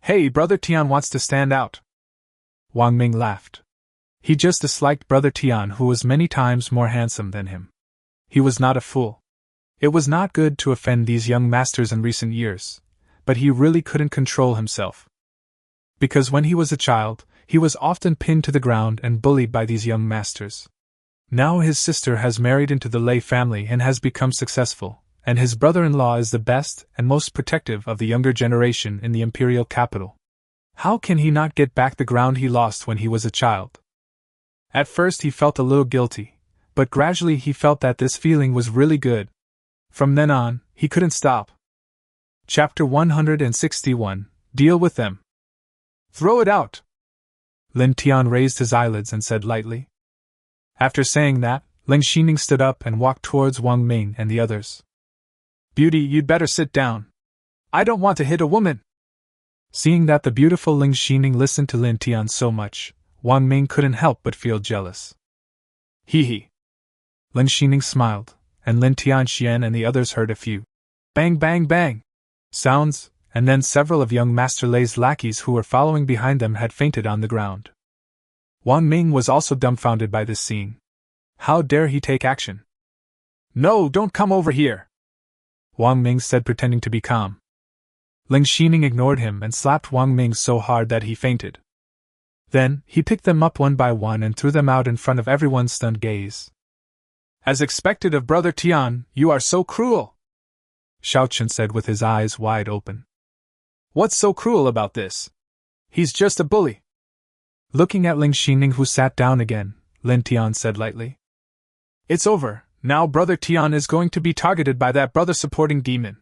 Hey, Brother Tian wants to stand out. Wang Ming laughed. He just disliked Brother Tian, who was many times more handsome than him. He was not a fool. It was not good to offend these young masters in recent years, but he really couldn't control himself. Because when he was a child, he was often pinned to the ground and bullied by these young masters. Now his sister has married into the Lei family and has become successful, and his brother-in-law is the best and most protective of the younger generation in the imperial capital. How can he not get back the ground he lost when he was a child? At first he felt a little guilty, but gradually he felt that this feeling was really good. From then on, he couldn't stop. Chapter 161, Deal with them. Throw it out! Lin Tian raised his eyelids and said lightly. After saying that, Ling Xining stood up and walked towards Wang Ming and the others. Beauty, you'd better sit down. I don't want to hit a woman. Seeing that the beautiful Ling Xining listened to Lin Tian so much, Wang Ming couldn't help but feel jealous. Hee. Ling Xining smiled, and Lin Tianxian and the others heard a few bang bang bang sounds, and then several of young Master Lei's lackeys who were following behind them had fainted on the ground. Wang Ming was also dumbfounded by this scene. How dare he take action? No, don't come over here! Wang Ming said, pretending to be calm. Ling Xining ignored him and slapped Wang Ming so hard that he fainted. Then, he picked them up one by one and threw them out in front of everyone's stunned gaze. As expected of Brother Tian, you are so cruel! Xiaochen said with his eyes wide open. What's so cruel about this? He's just a bully. Looking at Ling Xining, who sat down again, Lin Tian said lightly. It's over, now Brother Tian is going to be targeted by that brother-supporting demon.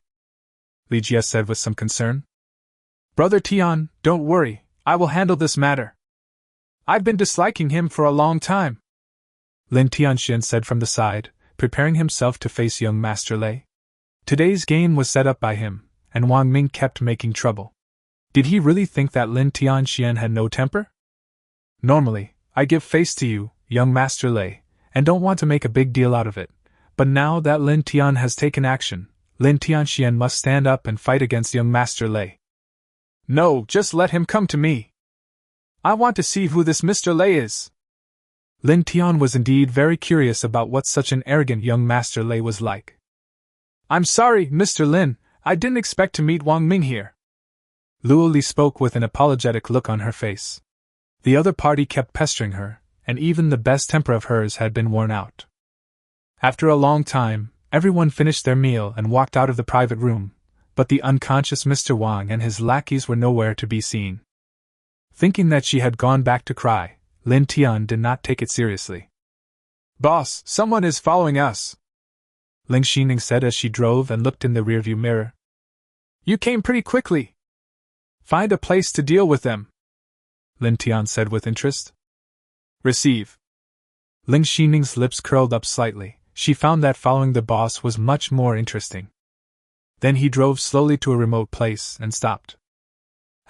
Li Jie said with some concern. Brother Tian, don't worry, I will handle this matter. I've been disliking him for a long time. Lin Tianxian said from the side, preparing himself to face young Master Lei. Today's game was set up by him, and Wang Ming kept making trouble. Did he really think that Lin Tianxian had no temper? Normally, I give face to you, young Master Lei, and don't want to make a big deal out of it, but now that Lin Tian has taken action, Lin Tianxian must stand up and fight against young Master Lei. No, just let him come to me. I want to see who this Mr. Lei is. Lin Tian was indeed very curious about what such an arrogant young Master Lei was like. I'm sorry, Mr. Lin, I didn't expect to meet Wang Ming here. Luo Li spoke with an apologetic look on her face. The other party kept pestering her, and even the best temper of hers had been worn out. After a long time, everyone finished their meal and walked out of the private room, but the unconscious Mr. Wang and his lackeys were nowhere to be seen. Thinking that she had gone back to cry, Lin Tian did not take it seriously. Boss, someone is following us, Ling Xining said as she drove and looked in the rearview mirror. You came pretty quickly. Find a place to deal with them, Lin Tian said with interest. Receive. Ling Xining's lips curled up slightly. She found that following the boss was much more interesting. Then he drove slowly to a remote place and stopped.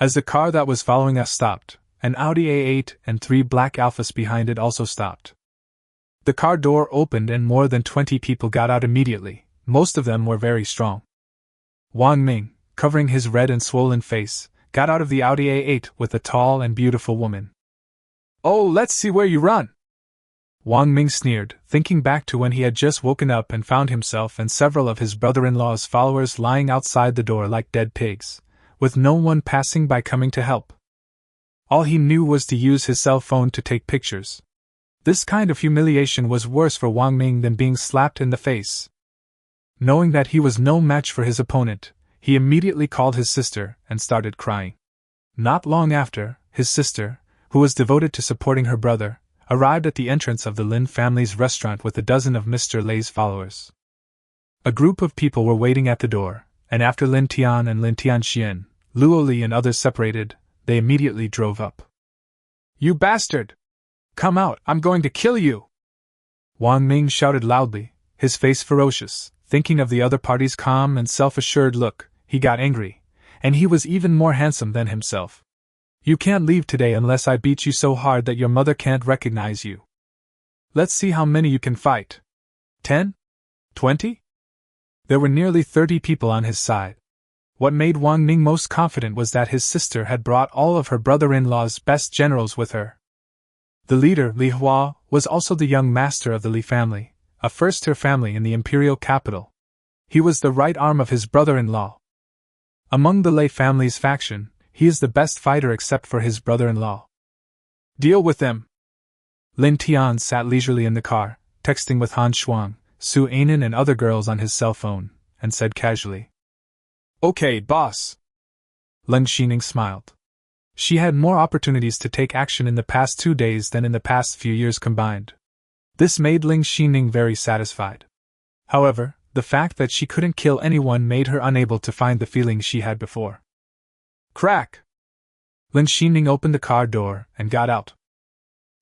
As the car that was following us stopped, an Audi A8 and 3 black Alphas behind it also stopped. The car door opened and more than 20 people got out immediately. Most of them were very strong. Wang Ming, covering his red and swollen face, got out of the Audi A8 with a tall and beautiful woman. Oh, let's see where you run! Wang Ming sneered, thinking back to when he had just woken up and found himself and several of his brother-in-law's followers lying outside the door like dead pigs, with no one passing by coming to help. All he knew was to use his cell phone to take pictures. This kind of humiliation was worse for Wang Ming than being slapped in the face. Knowing that he was no match for his opponent, he immediately called his sister and started crying. Not long after, his sister, who was devoted to supporting her brother, arrived at the entrance of the Lin family's restaurant with a dozen of Mr. Lei's followers. A group of people were waiting at the door, and after Lin Tian and Lin Tianxian, Luo Li and others separated, they immediately drove up. "You bastard! Come out, I'm going to kill you!" Wang Ming shouted loudly, his face ferocious. Thinking of the other party's calm and self-assured look, he got angry, and he was even more handsome than himself. "You can't leave today unless I beat you so hard that your mother can't recognize you. Let's see how many you can fight. 10? 20? There were nearly 30 people on his side. What made Wang Ming most confident was that his sister had brought all of her brother-in-law's best generals with her. The leader, Li Hua, was also the young master of the Li family, a first-tier family in the imperial capital. He was the right arm of his brother-in-law. Among the Lei family's faction, he is the best fighter except for his brother-in-law. "Deal with them." Lin Tian sat leisurely in the car, texting with Han Shuang, Su Anan and other girls on his cell phone, and said casually, "Okay, boss." Lin Xining smiled. She had more opportunities to take action in the past 2 days than in the past few years combined. This made Lin Xining very satisfied. However, the fact that she couldn't kill anyone made her unable to find the feeling she had before. Crack! Lin Xining opened the car door and got out.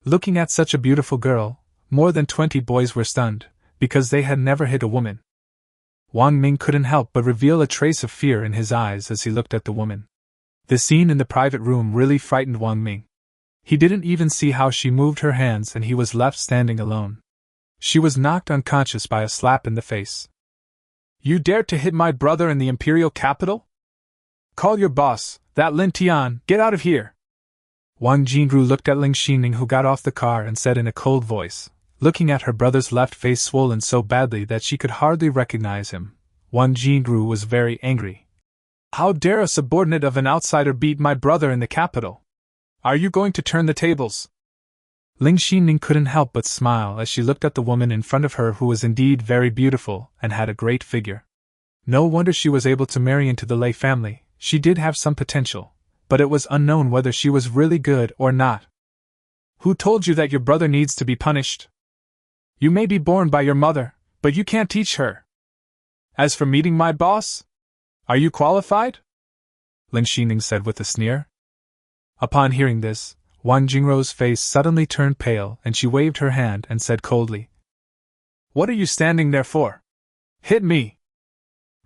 Looking at such a beautiful girl, more than 20 boys were stunned, because they had never hit a woman. Wang Ming couldn't help but reveal a trace of fear in his eyes as he looked at the woman. The scene in the private room really frightened Wang Ming. He didn't even see how she moved her hands and he was left standing alone. She was knocked unconscious by a slap in the face. "You dared to hit my brother in the imperial capital? Call your boss, that Lin Tian, get out of here!" Wang Jingru looked at Lin Xining, who got off the car, and said in a cold voice, looking at her brother's left face swollen so badly that she could hardly recognize him. Wang Jingru was very angry. "How dare a subordinate of an outsider beat my brother in the capital? Are you going to turn the tables?" Lin Xining couldn't help but smile as she looked at the woman in front of her, who was indeed very beautiful and had a great figure. No wonder she was able to marry into the Lei family. She did have some potential, but it was unknown whether she was really good or not. "Who told you that your brother needs to be punished? You may be born by your mother, but you can't teach her. As for meeting my boss, are you qualified?" Lin Xining said with a sneer. Upon hearing this, Wang Jingru's face suddenly turned pale and she waved her hand and said coldly, "What are you standing there for? Hit me!"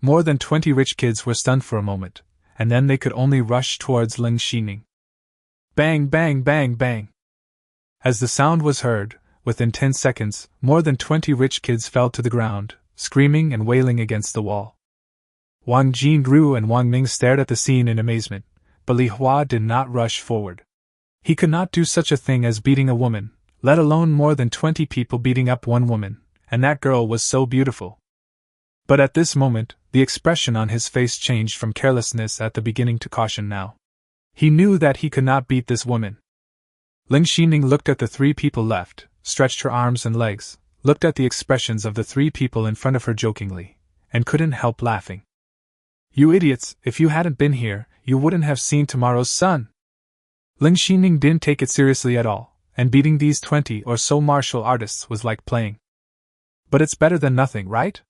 More than 20 rich kids were stunned for a moment, and then they could only rush towards Lin Xining. Bang, bang, bang, bang. As the sound was heard, within 10 seconds, more than 20 rich kids fell to the ground, screaming and wailing against the wall. Wang Jingru and Wang Ming stared at the scene in amazement, but Li Hua did not rush forward. He could not do such a thing as beating a woman, let alone more than 20 people beating up one woman, and that girl was so beautiful. But at this moment, the expression on his face changed from carelessness at the beginning to caution now. He knew that he could not beat this woman. Lin Xining looked at the 3 people left, stretched her arms and legs, looked at the expressions of the 3 people in front of her jokingly, and couldn't help laughing. "You idiots, if you hadn't been here, you wouldn't have seen tomorrow's sun." Lin Xining didn't take it seriously at all, and beating these 20 or so martial artists was like playing. But it's better than nothing, right?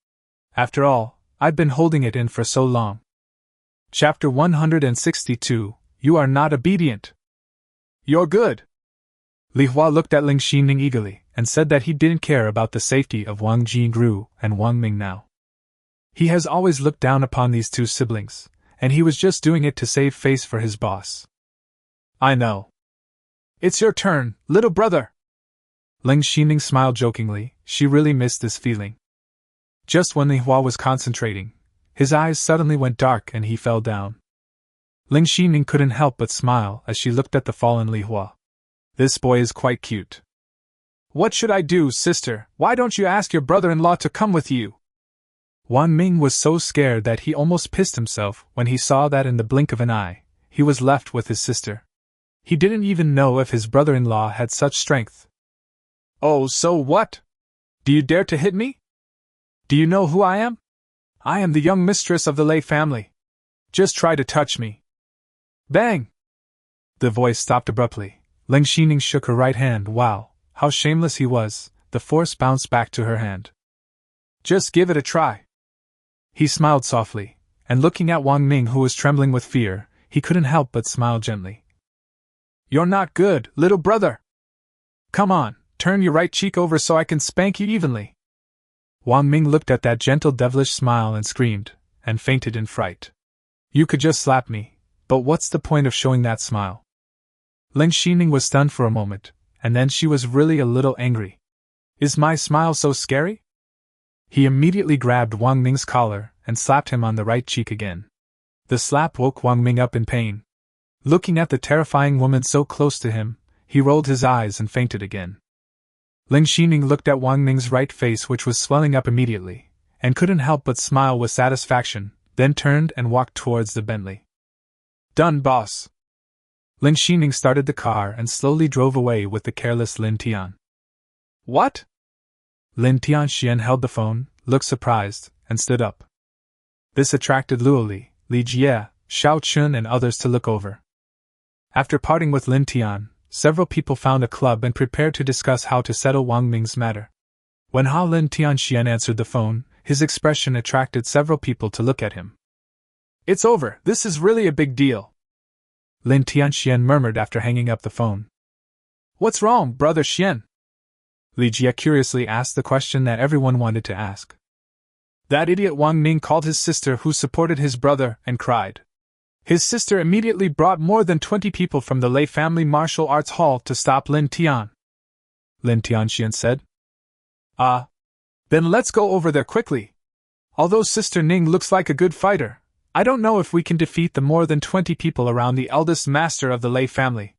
After all, I've been holding it in for so long. Chapter 162, You Are Not Obedient. "You're good." Li Hua looked at Lin Xining eagerly, and said that he didn't care about the safety of Wang Jingru and Wang Ming now. He has always looked down upon these 2 siblings, and he was just doing it to save face for his boss. "I know. It's your turn, little brother." Lin Xining smiled jokingly. She really missed this feeling. Just when Li Hua was concentrating, his eyes suddenly went dark and he fell down. Lin Xining couldn't help but smile as she looked at the fallen Li Hua. "This boy is quite cute." "What should I do, sister? Why don't you ask your brother-in-law to come with you?" Wang Ming was so scared that he almost pissed himself when he saw that in the blink of an eye, he was left with his sister. He didn't even know if his brother-in-law had such strength. "Oh, so what? Do you dare to hit me? Do you know who I am? I am the young mistress of the Lei family. Just try to touch me." Bang! The voice stopped abruptly. Lin Xining shook her right hand. "Wow, how shameless he was, the force bounced back to her hand. Just give it a try. He smiled softly, and looking at Wang Ming, who was trembling with fear, he couldn't help but smile gently. You're not good, little brother. Come on, turn your right cheek over so I can spank you evenly. Wang Ming looked at that gentle devilish smile and screamed, and fainted in fright. You could just slap me, but what's the point of showing that smile? Ling Xining was stunned for a moment, and then she was really a little angry. Is my smile so scary? He immediately grabbed Wang Ming's collar and slapped him on the right cheek again. The slap woke Wang Ming up in pain. Looking at the terrifying woman so close to him, he rolled his eyes and fainted again. Ling Xining looked at Wang Ming's right face, which was swelling up immediately, and couldn't help but smile with satisfaction, then turned and walked towards the Bentley. Done, boss. Ling Xining started the car and slowly drove away with the careless Lin Tian. What? Lin Tianxian held the phone, looked surprised, and stood up. This attracted Luo Li, Li Jie, Xiao Chun and others to look over. After parting with Lin Tian, several people found a club and prepared to discuss how to settle Wang Ming's matter. When Hao Lin Tianxian answered the phone, his expression attracted several people to look at him. It's over, this is really a big deal. Lin Tianxian murmured after hanging up the phone. What's wrong, brother Xian? Li Jie curiously asked the question that everyone wanted to ask. That idiot Wang Ming called his sister, who supported his brother, and cried. His sister immediately brought more than 20 people from the Lei family martial arts hall to stop Lin Tian. Lin Tianxian said. Then let's go over there quickly. Although Sister Ning looks like a good fighter, I don't know if we can defeat the more than 20 people around the eldest master of the Lei family.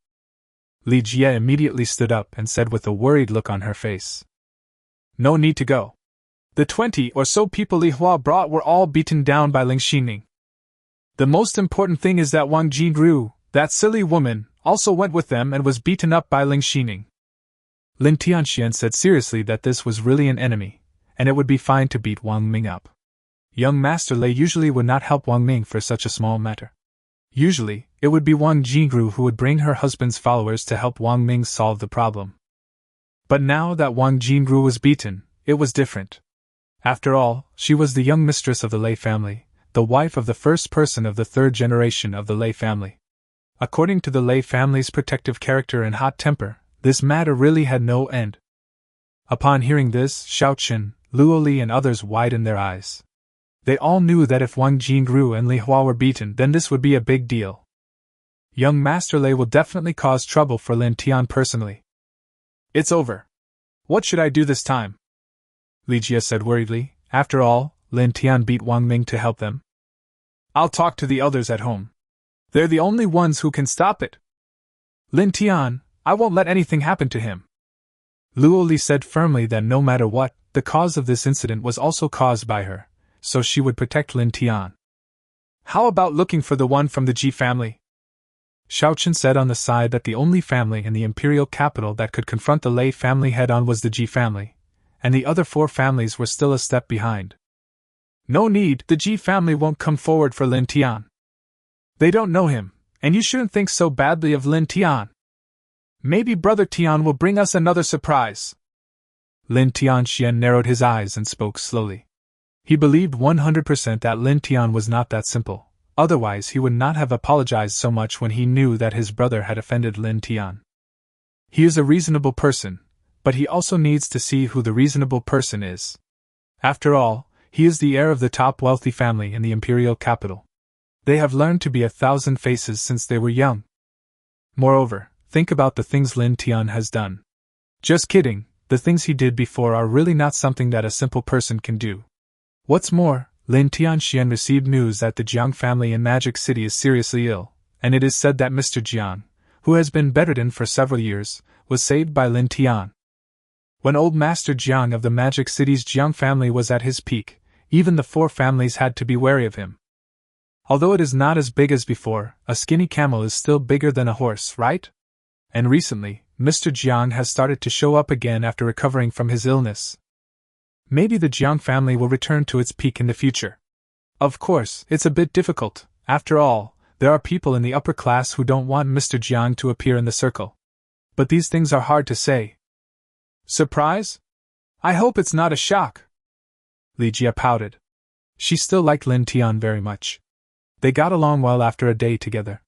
Li Jie immediately stood up and said with a worried look on her face. No need to go. The 20 or so people Li Hua brought were all beaten down by Ling Xining. The most important thing is that Wang Jingru, that silly woman, also went with them and was beaten up by Ling Xining. Lin Tianxian said seriously that this was really an enemy, and it would be fine to beat Wang Ming up. Young Master Lei usually would not help Wang Ming for such a small matter. Usually, it would be Wang Jingru who would bring her husband's followers to help Wang Ming solve the problem. But now that Wang Jingru was beaten, it was different. After all, she was the young mistress of the Lei family, the wife of the first person of the third generation of the Lei family. According to the Lei family's protective character and hot temper, this matter really had no end. Upon hearing this, Xiao Chen, Luo Li and others widened their eyes. They all knew that if Wang Jingru and Li Hua were beaten, then this would be a big deal. Young Master Lei will definitely cause trouble for Lin Tian personally. It's over. What should I do this time? Li Jie said worriedly. After all, Lin Tian beat Wang Ming to help them. I'll talk to the elders at home. They're the only ones who can stop it. Lin Tian, I won't let anything happen to him. Luo Li said firmly that no matter what, the cause of this incident was also caused by her, so she would protect Lin Tian. How about looking for the one from the Ji family? Xiao Chen said on the side that the only family in the imperial capital that could confront the Lei family head-on was the Ji family, and the other 4 families were still a step behind. No need, the Ji family won't come forward for Lin Tian. They don't know him, and you shouldn't think so badly of Lin Tian. Maybe Brother Tian will bring us another surprise. Lin Tianxian narrowed his eyes and spoke slowly. He believed 100% that Lin Tian was not that simple, otherwise he would not have apologized so much when he knew that his brother had offended Lin Tian. He is a reasonable person, but he also needs to see who the reasonable person is. After all, he is the heir of the top wealthy family in the imperial capital. They have learned to be 1,000 faces since they were young. Moreover, think about the things Lin Tian has done. Just kidding, the things he did before are really not something that a simple person can do. What's more, Lin Tianxian received news that the Jiang family in Magic City is seriously ill, and it is said that Mr. Jiang, who has been bedridden for several years, was saved by Lin Tian. When old Master Jiang of the Magic City's Jiang family was at his peak, even the 4 families had to be wary of him. Although it is not as big as before, a skinny camel is still bigger than a horse, right? And recently, Mr. Jiang has started to show up again after recovering from his illness. Maybe the Jiang family will return to its peak in the future. Of course, it's a bit difficult. After all, there are people in the upper class who don't want Mr. Jiang to appear in the circle. But these things are hard to say. Surprise? I hope it's not a shock. Li Jia pouted. She still liked Lin Tian very much. They got along well after a day together.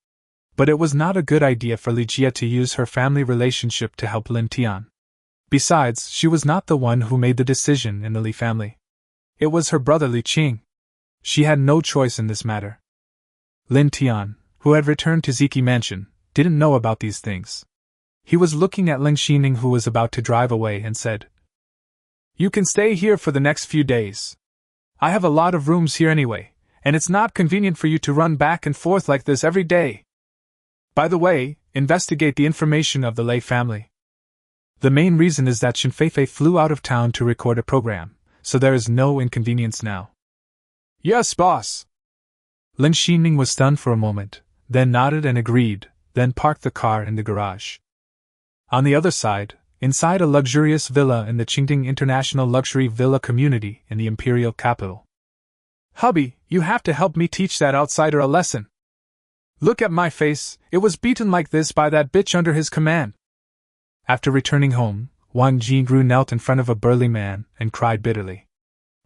But it was not a good idea for Li Jia to use her family relationship to help Lin Tian. Besides, she was not the one who made the decision in the Li family. It was her brother Li Qing. She had no choice in this matter. Lin Tian, who had returned to Ziki Mansion, didn't know about these things. He was looking at Ling Xining, who was about to drive away, and said, "You can stay here for the next few days. I have a lot of rooms here anyway, and it's not convenient for you to run back and forth like this every day. By the way, investigate the information of the Lei family. The main reason is that Shen Feifei flew out of town to record a program, so there is no inconvenience now." "Yes, boss." Lin Xining was stunned for a moment, then nodded and agreed, then parked the car in the garage. On the other side, inside a luxurious villa in the Qingding International Luxury Villa community in the imperial capital. "Hubby, you have to help me teach that outsider a lesson. Look at my face, it was beaten like this by that bitch under his command." After returning home, Wang Jingru knelt in front of a burly man and cried bitterly.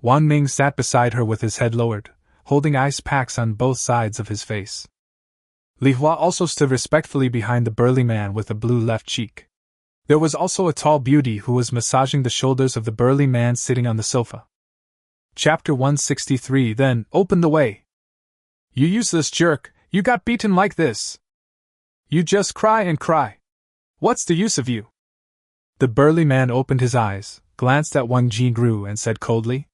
Wang Ming sat beside her with his head lowered, holding ice packs on both sides of his face. Li Hua also stood respectfully behind the burly man with a blue left cheek. There was also a tall beauty who was massaging the shoulders of the burly man sitting on the sofa. Chapter 163. Then, open the way. "You useless jerk, you got beaten like this. You just cry and cry. What's the use of you?" The burly man opened his eyes, glanced at Wang Jingru and said coldly.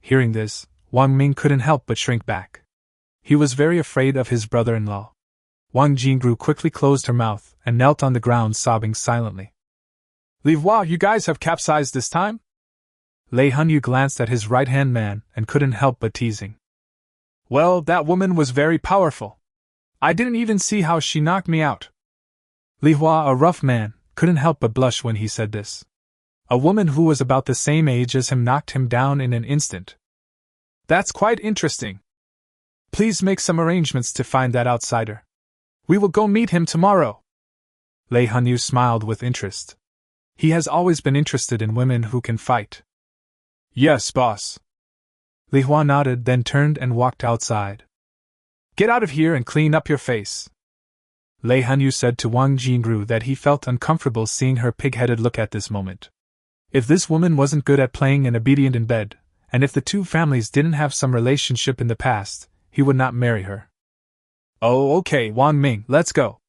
Hearing this, Wang Ming couldn't help but shrink back. He was very afraid of his brother-in-law. Wang Jingru quickly closed her mouth and knelt on the ground sobbing silently. "Li Hua, you guys have capsized this time?" Lei Hanyu glanced at his right-hand man and couldn't help but teasing. "Well, that woman was very powerful. I didn't even see how she knocked me out." Li Hua, a rough man, couldn't help but blush when he said this. A woman who was about the same age as him knocked him down in an instant. "That's quite interesting. Please make some arrangements to find that outsider. We will go meet him tomorrow." Lei Hanyu smiled with interest. He has always been interested in women who can fight. "Yes, boss." Li Hua nodded, then turned and walked outside. "Get out of here and clean up your face." Lei Hanyu said to Wang Jingru that he felt uncomfortable seeing her pig-headed look at this moment. If this woman wasn't good at playing and obedient in bed, and if the two families didn't have some relationship in the past, he would not marry her. "Oh, okay, Wang Ming, let's go."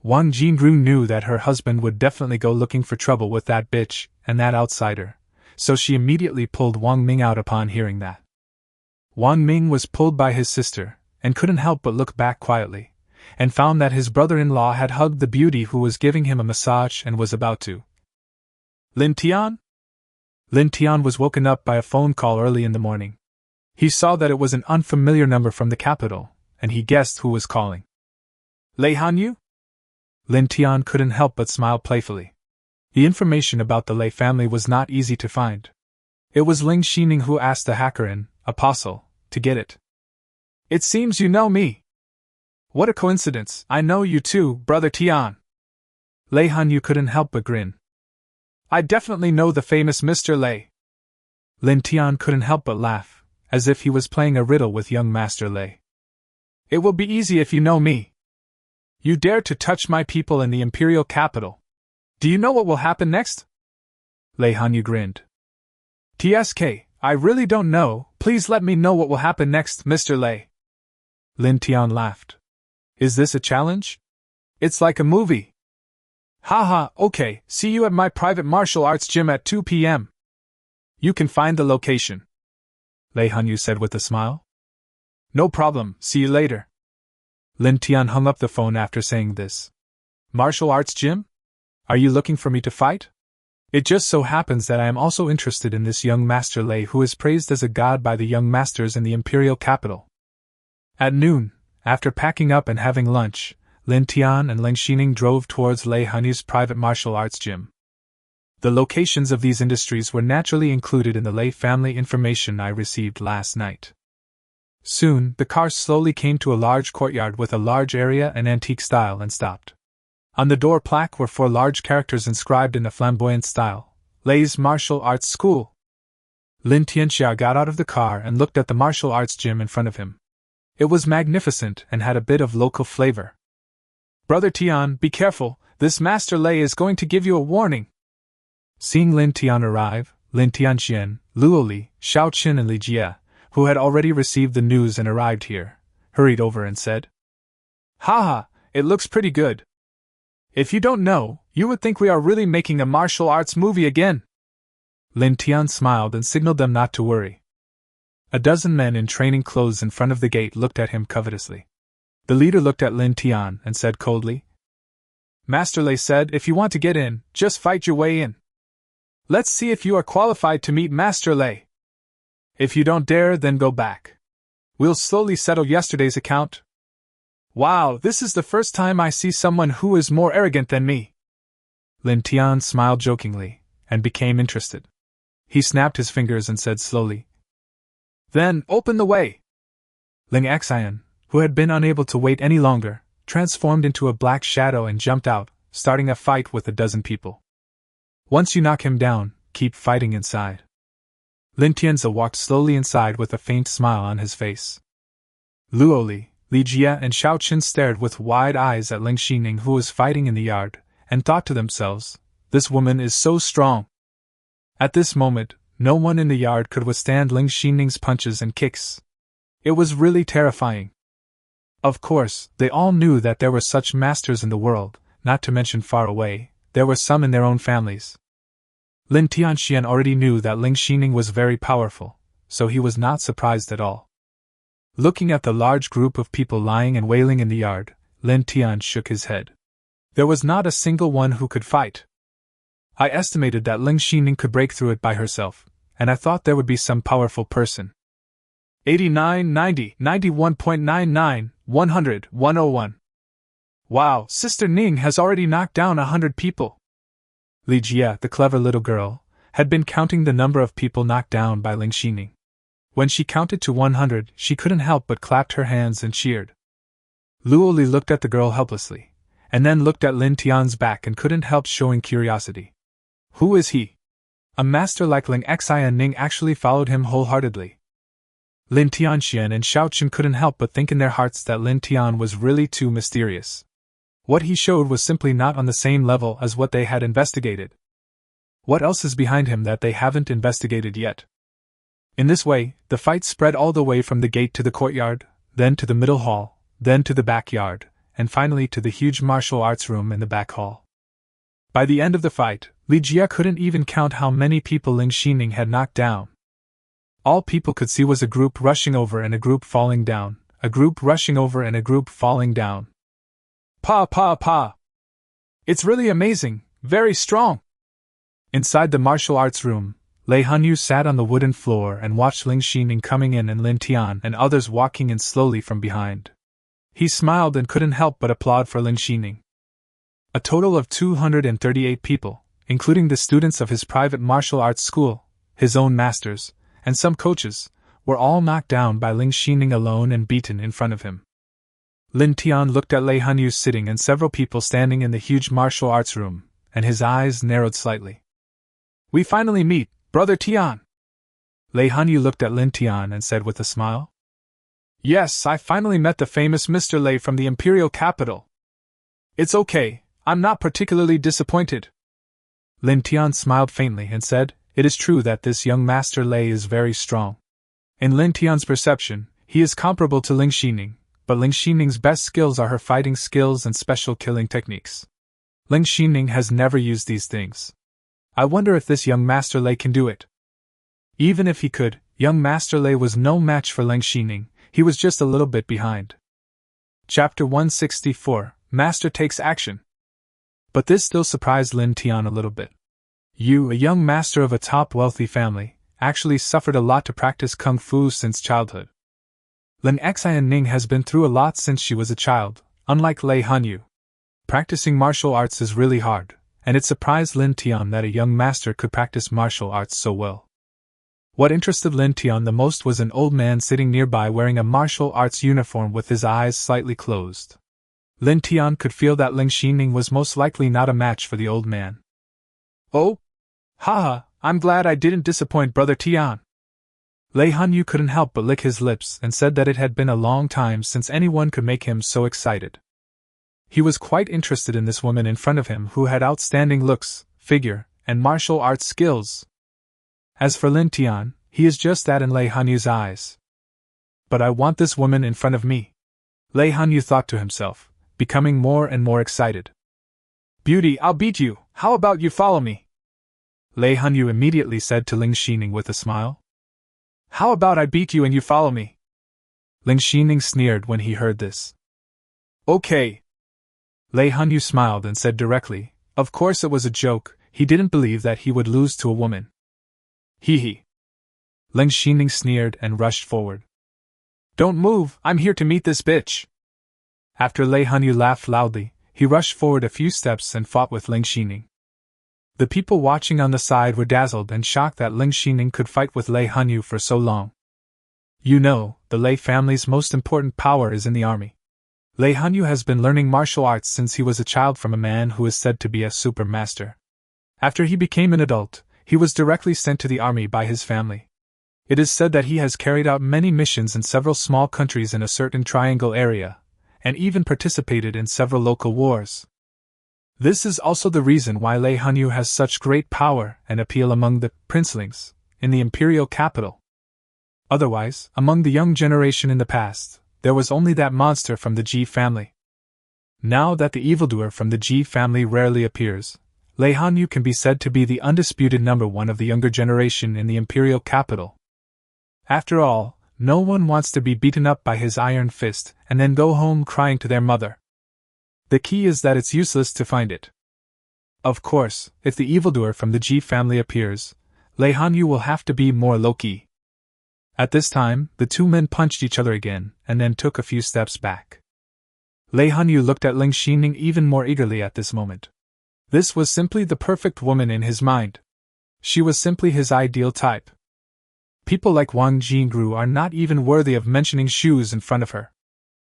Wang Jingru knew that her husband would definitely go looking for trouble with that bitch and that outsider, so she immediately pulled Wang Ming out upon hearing that. Wang Ming was pulled by his sister, and couldn't help but look back quietly, and found that his brother-in-law had hugged the beauty who was giving him a massage and was about to. "Lin Tian?" Lin Tian was woken up by a phone call early in the morning. He saw that it was an unfamiliar number from the capital, and he guessed who was calling. "Lei Hanyu?" Lin Tian couldn't help but smile playfully. The information about the Lei family was not easy to find. It was Ling Xining who asked the hacker in Apostle to get it. "It seems you know me." "What a coincidence, I know you too, Brother Tian." Lei Hanyu couldn't help but grin. "I definitely know the famous Mr. Lei." Lin Tian couldn't help but laugh, as if he was playing a riddle with young Master Lei. "It will be easy if you know me. You dare to touch my people in the imperial capital. Do you know what will happen next?" Lei Hanyu grinned. "TSK, I really don't know, please let me know what will happen next, Mr. Lei." Lin Tian laughed. "Is this a challenge? It's like a movie." "Haha, okay, see you at my private martial arts gym at 2 p.m. You can find the location," Lei Hanyu said with a smile. "No problem, see you later." Lin Tian hung up the phone after saying this. "Martial arts gym? Are you looking for me to fight? It just so happens that I am also interested in this young Master Lei who is praised as a god by the young masters in the imperial capital." At noon, after packing up and having lunch, Lin Tian and Ling Xining drove towards Lei Hanyu's private martial arts gym. The locations of these industries were naturally included in the Lei family information I received last night. Soon, the car slowly came to a large courtyard with a large area and antique style and stopped. On the door plaque were 4 large characters inscribed in a flamboyant style: Lei's Martial Arts School. Lin Tianxia got out of the car and looked at the martial arts gym in front of him. It was magnificent and had a bit of local flavor. "Brother Tian, be careful, this Master Lei is going to give you a warning." Seeing Lin Tian arrive, Lin Tianxian, Luo Li, Xiao Qin and Li Jie, who had already received the news and arrived here, hurried over and said, "Haha, it looks pretty good. If you don't know, you would think we are really making a martial arts movie again." Lin Tian smiled and signaled them not to worry. A dozen men in training clothes in front of the gate looked at him covetously. The leader looked at Lin Tian and said coldly, "Master Lei said if you want to get in, just fight your way in. Let's see if you are qualified to meet Master Lei. If you don't dare, then go back. We'll slowly settle yesterday's account." "Wow, this is the first time I see someone who is more arrogant than me." Lin Tian smiled jokingly and became interested. He snapped his fingers and said slowly, "Then, open the way." Ling Xian, who had been unable to wait any longer, transformed into a black shadow and jumped out, starting a fight with a dozen people. "Once you knock him down, keep fighting inside." Lin Tianzi walked slowly inside with a faint smile on his face. Luo Li, Li Jie and Xiao Qin stared with wide eyes at Ling Xining, who was fighting in the yard, and thought to themselves, "This woman is so strong." At this moment, no one in the yard could withstand Ling Xining's punches and kicks. It was really terrifying. Of course, they all knew that there were such masters in the world, not to mention far away, there were some in their own families. Lin Tianxian already knew that Ling Xining was very powerful, so he was not surprised at all. Looking at the large group of people lying and wailing in the yard, Lin Tian shook his head. There was not a single one who could fight. I estimated that Ling Xining could break through it by herself, and I thought there would be some powerful person. 89, 90, 91.99, 100, 101. Wow, Sister Ning has already knocked down 100 people. Li Jie, the clever little girl, had been counting the number of people knocked down by Ling Xining. When she counted to 100, she couldn't help but clapped her hands and cheered. Luo Li looked at the girl helplessly, and then looked at Lin Tian's back and couldn't help showing curiosity. Who is he? A master like Ling Xian Ning actually followed him wholeheartedly. Lin Tianxian and Xiao Qin couldn't help but think in their hearts that Lin Tian was really too mysterious. What he showed was simply not on the same level as what they had investigated. What else is behind him that they haven't investigated yet? In this way, the fight spread all the way from the gate to the courtyard, then to the middle hall, then to the backyard, and finally to the huge martial arts room in the back hall. By the end of the fight, Li Jie couldn't even count how many people Ling Xining had knocked down. All people could see was a group rushing over and a group falling down, a group rushing over and a group falling down. Pa pa pa! It's really amazing, very strong! Inside the martial arts room, Lei Hanyu sat on the wooden floor and watched Ling Xining coming in and Lin Tian and others walking in slowly from behind. He smiled and couldn't help but applaud for Ling Xining. A total of 238 people, including the students of his private martial arts school, his own masters, and some coaches, were all knocked down by Ling Xining alone and beaten in front of him. Lin Tian looked at Lei Hanyu sitting and several people standing in the huge martial arts room, and his eyes narrowed slightly. We finally meet, Brother Tian! Lei Hanyu looked at Lin Tian and said with a smile. Yes, I finally met the famous Mr. Lei from the imperial capital. It's okay, I'm not particularly disappointed. Lin Tian smiled faintly and said, It is true that this young Master Lei is very strong. In Lin Tian's perception, he is comparable to Ling Xining, but Ling Xining's best skills are her fighting skills and special killing techniques. Ling Xining has never used these things. I wonder if this young Master Lei can do it. Even if he could, young Master Lei was no match for Ling Xining, he was just a little bit behind. Chapter 164, Master Takes Action. But this still surprised Lin Tian a little bit. You, a young master of a top wealthy family, actually suffered a lot to practice kung fu since childhood. Lin Xian Ning has been through a lot since she was a child, unlike Lei Hanyu. Practicing martial arts is really hard, and it surprised Lin Tian that a young master could practice martial arts so well. What interested Lin Tian the most was an old man sitting nearby wearing a martial arts uniform with his eyes slightly closed. Lin Tian could feel that Ling Xining was most likely not a match for the old man. Oh? Haha, I'm glad I didn't disappoint Brother Tian. Lei Hanyu couldn't help but lick his lips and said that it had been a long time since anyone could make him so excited. He was quite interested in this woman in front of him who had outstanding looks, figure, and martial arts skills. As for Lin Tian, he is just that in Lei Hanyu's eyes. But I want this woman in front of me, Lei Hanyu thought to himself, becoming more and more excited. Beauty, I'll beat you, how about you follow me? Lei Hanyu immediately said to Ling Xining with a smile. How about I beat you and you follow me? Ling Xining sneered when he heard this. Okay. Lei Hanyu smiled and said directly, of course it was a joke, he didn't believe that he would lose to a woman. Hee hee. Ling Xining sneered and rushed forward. Don't move, I'm here to meet this bitch. After Lei Hanyu laughed loudly, he rushed forward a few steps and fought with Ling Xining. The people watching on the side were dazzled and shocked that Ling Xining could fight with Lei Hanyu for so long. You know, the Lei family's most important power is in the army. Lei Hanyu has been learning martial arts since he was a child from a man who is said to be a super master. After he became an adult, he was directly sent to the army by his family. It is said that he has carried out many missions in several small countries in a certain triangle area, and even participated in several local wars. This is also the reason why Lei Hanyu has such great power and appeal among the princelings in the imperial capital. Otherwise, among the young generation in the past, there was only that monster from the Ji family. Now that the evildoer from the Ji family rarely appears, Lei Hanyu can be said to be the undisputed number one of the younger generation in the imperial capital. After all, no one wants to be beaten up by his iron fist and then go home crying to their mother. The key is that it's useless to find it. Of course, if the evildoer from the Ji family appears, Lei Hanyu will have to be more low-key. At this time, the two men punched each other again, and then took a few steps back. Lei Hanyu looked at Ling Xining even more eagerly at this moment. This was simply the perfect woman in his mind. She was simply his ideal type. People like Wang Jingru are not even worthy of mentioning shoes in front of her.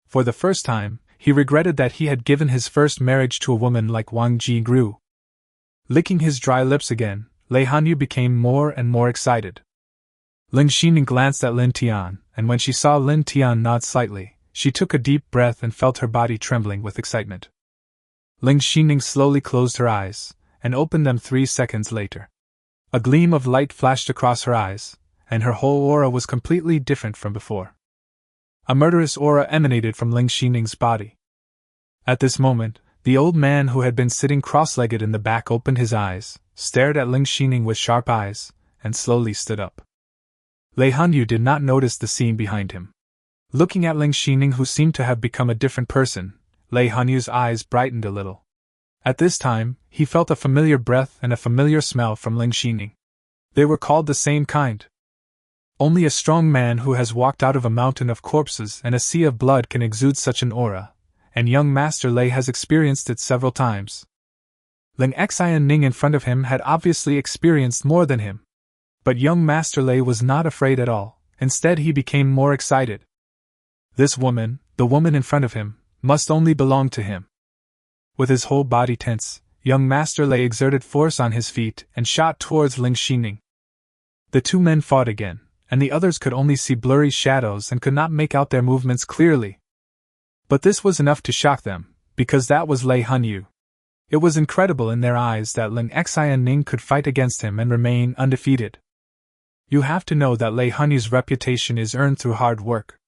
For the first time, he regretted that he had given his first marriage to a woman like Wang Jingru. Licking his dry lips again, Lei Hanyu became more and more excited. Ling Xining glanced at Lin Tian, and when she saw Lin Tian nod slightly, she took a deep breath and felt her body trembling with excitement. Ling Xining slowly closed her eyes, and opened them 3 seconds later. A gleam of light flashed across her eyes, and her whole aura was completely different from before. A murderous aura emanated from Ling Xining's body. At this moment, the old man who had been sitting cross-legged in the back opened his eyes, stared at Ling Xining with sharp eyes, and slowly stood up. Lei Hanyu did not notice the scene behind him. Looking at Ling Xining, who seemed to have become a different person, Lei Hanyu's eyes brightened a little. At this time, he felt a familiar breath and a familiar smell from Ling Xining. They were called the same kind. Only a strong man who has walked out of a mountain of corpses and a sea of blood can exude such an aura, and young Master Lei has experienced it several times. Ling Xiaoning in front of him had obviously experienced more than him. But young Master Lei was not afraid at all, instead he became more excited. This woman, the woman in front of him, must only belong to him. With his whole body tense, young Master Lei exerted force on his feet and shot towards Ling Xining. The two men fought again, and the others could only see blurry shadows and could not make out their movements clearly. But this was enough to shock them, because that was Lei Hanyu. It was incredible in their eyes that Ling Xiaoning could fight against him and remain undefeated. You have to know that Lei Hanyu's reputation is earned through hard work.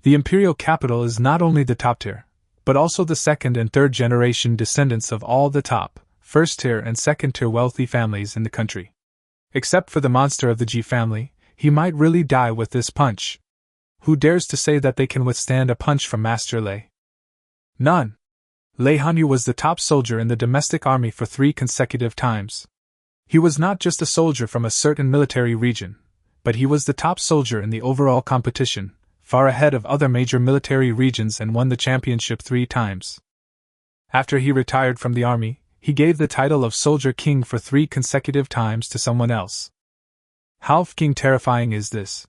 The imperial capital is not only the top tier, but also the second and third generation descendants of all the top, first tier and second tier wealthy families in the country. Except for the monster of the Ji family, he might really die with this punch. Who dares to say that they can withstand a punch from Master Lei? None. Lei Hanyu was the top soldier in the domestic army for 3 consecutive times. He was not just a soldier from a certain military region, but he was the top soldier in the overall competition, far ahead of other major military regions, and won the championship 3 times. After he retired from the army, he gave the title of Soldier King for 3 consecutive times to someone else. How fucking terrifying is this?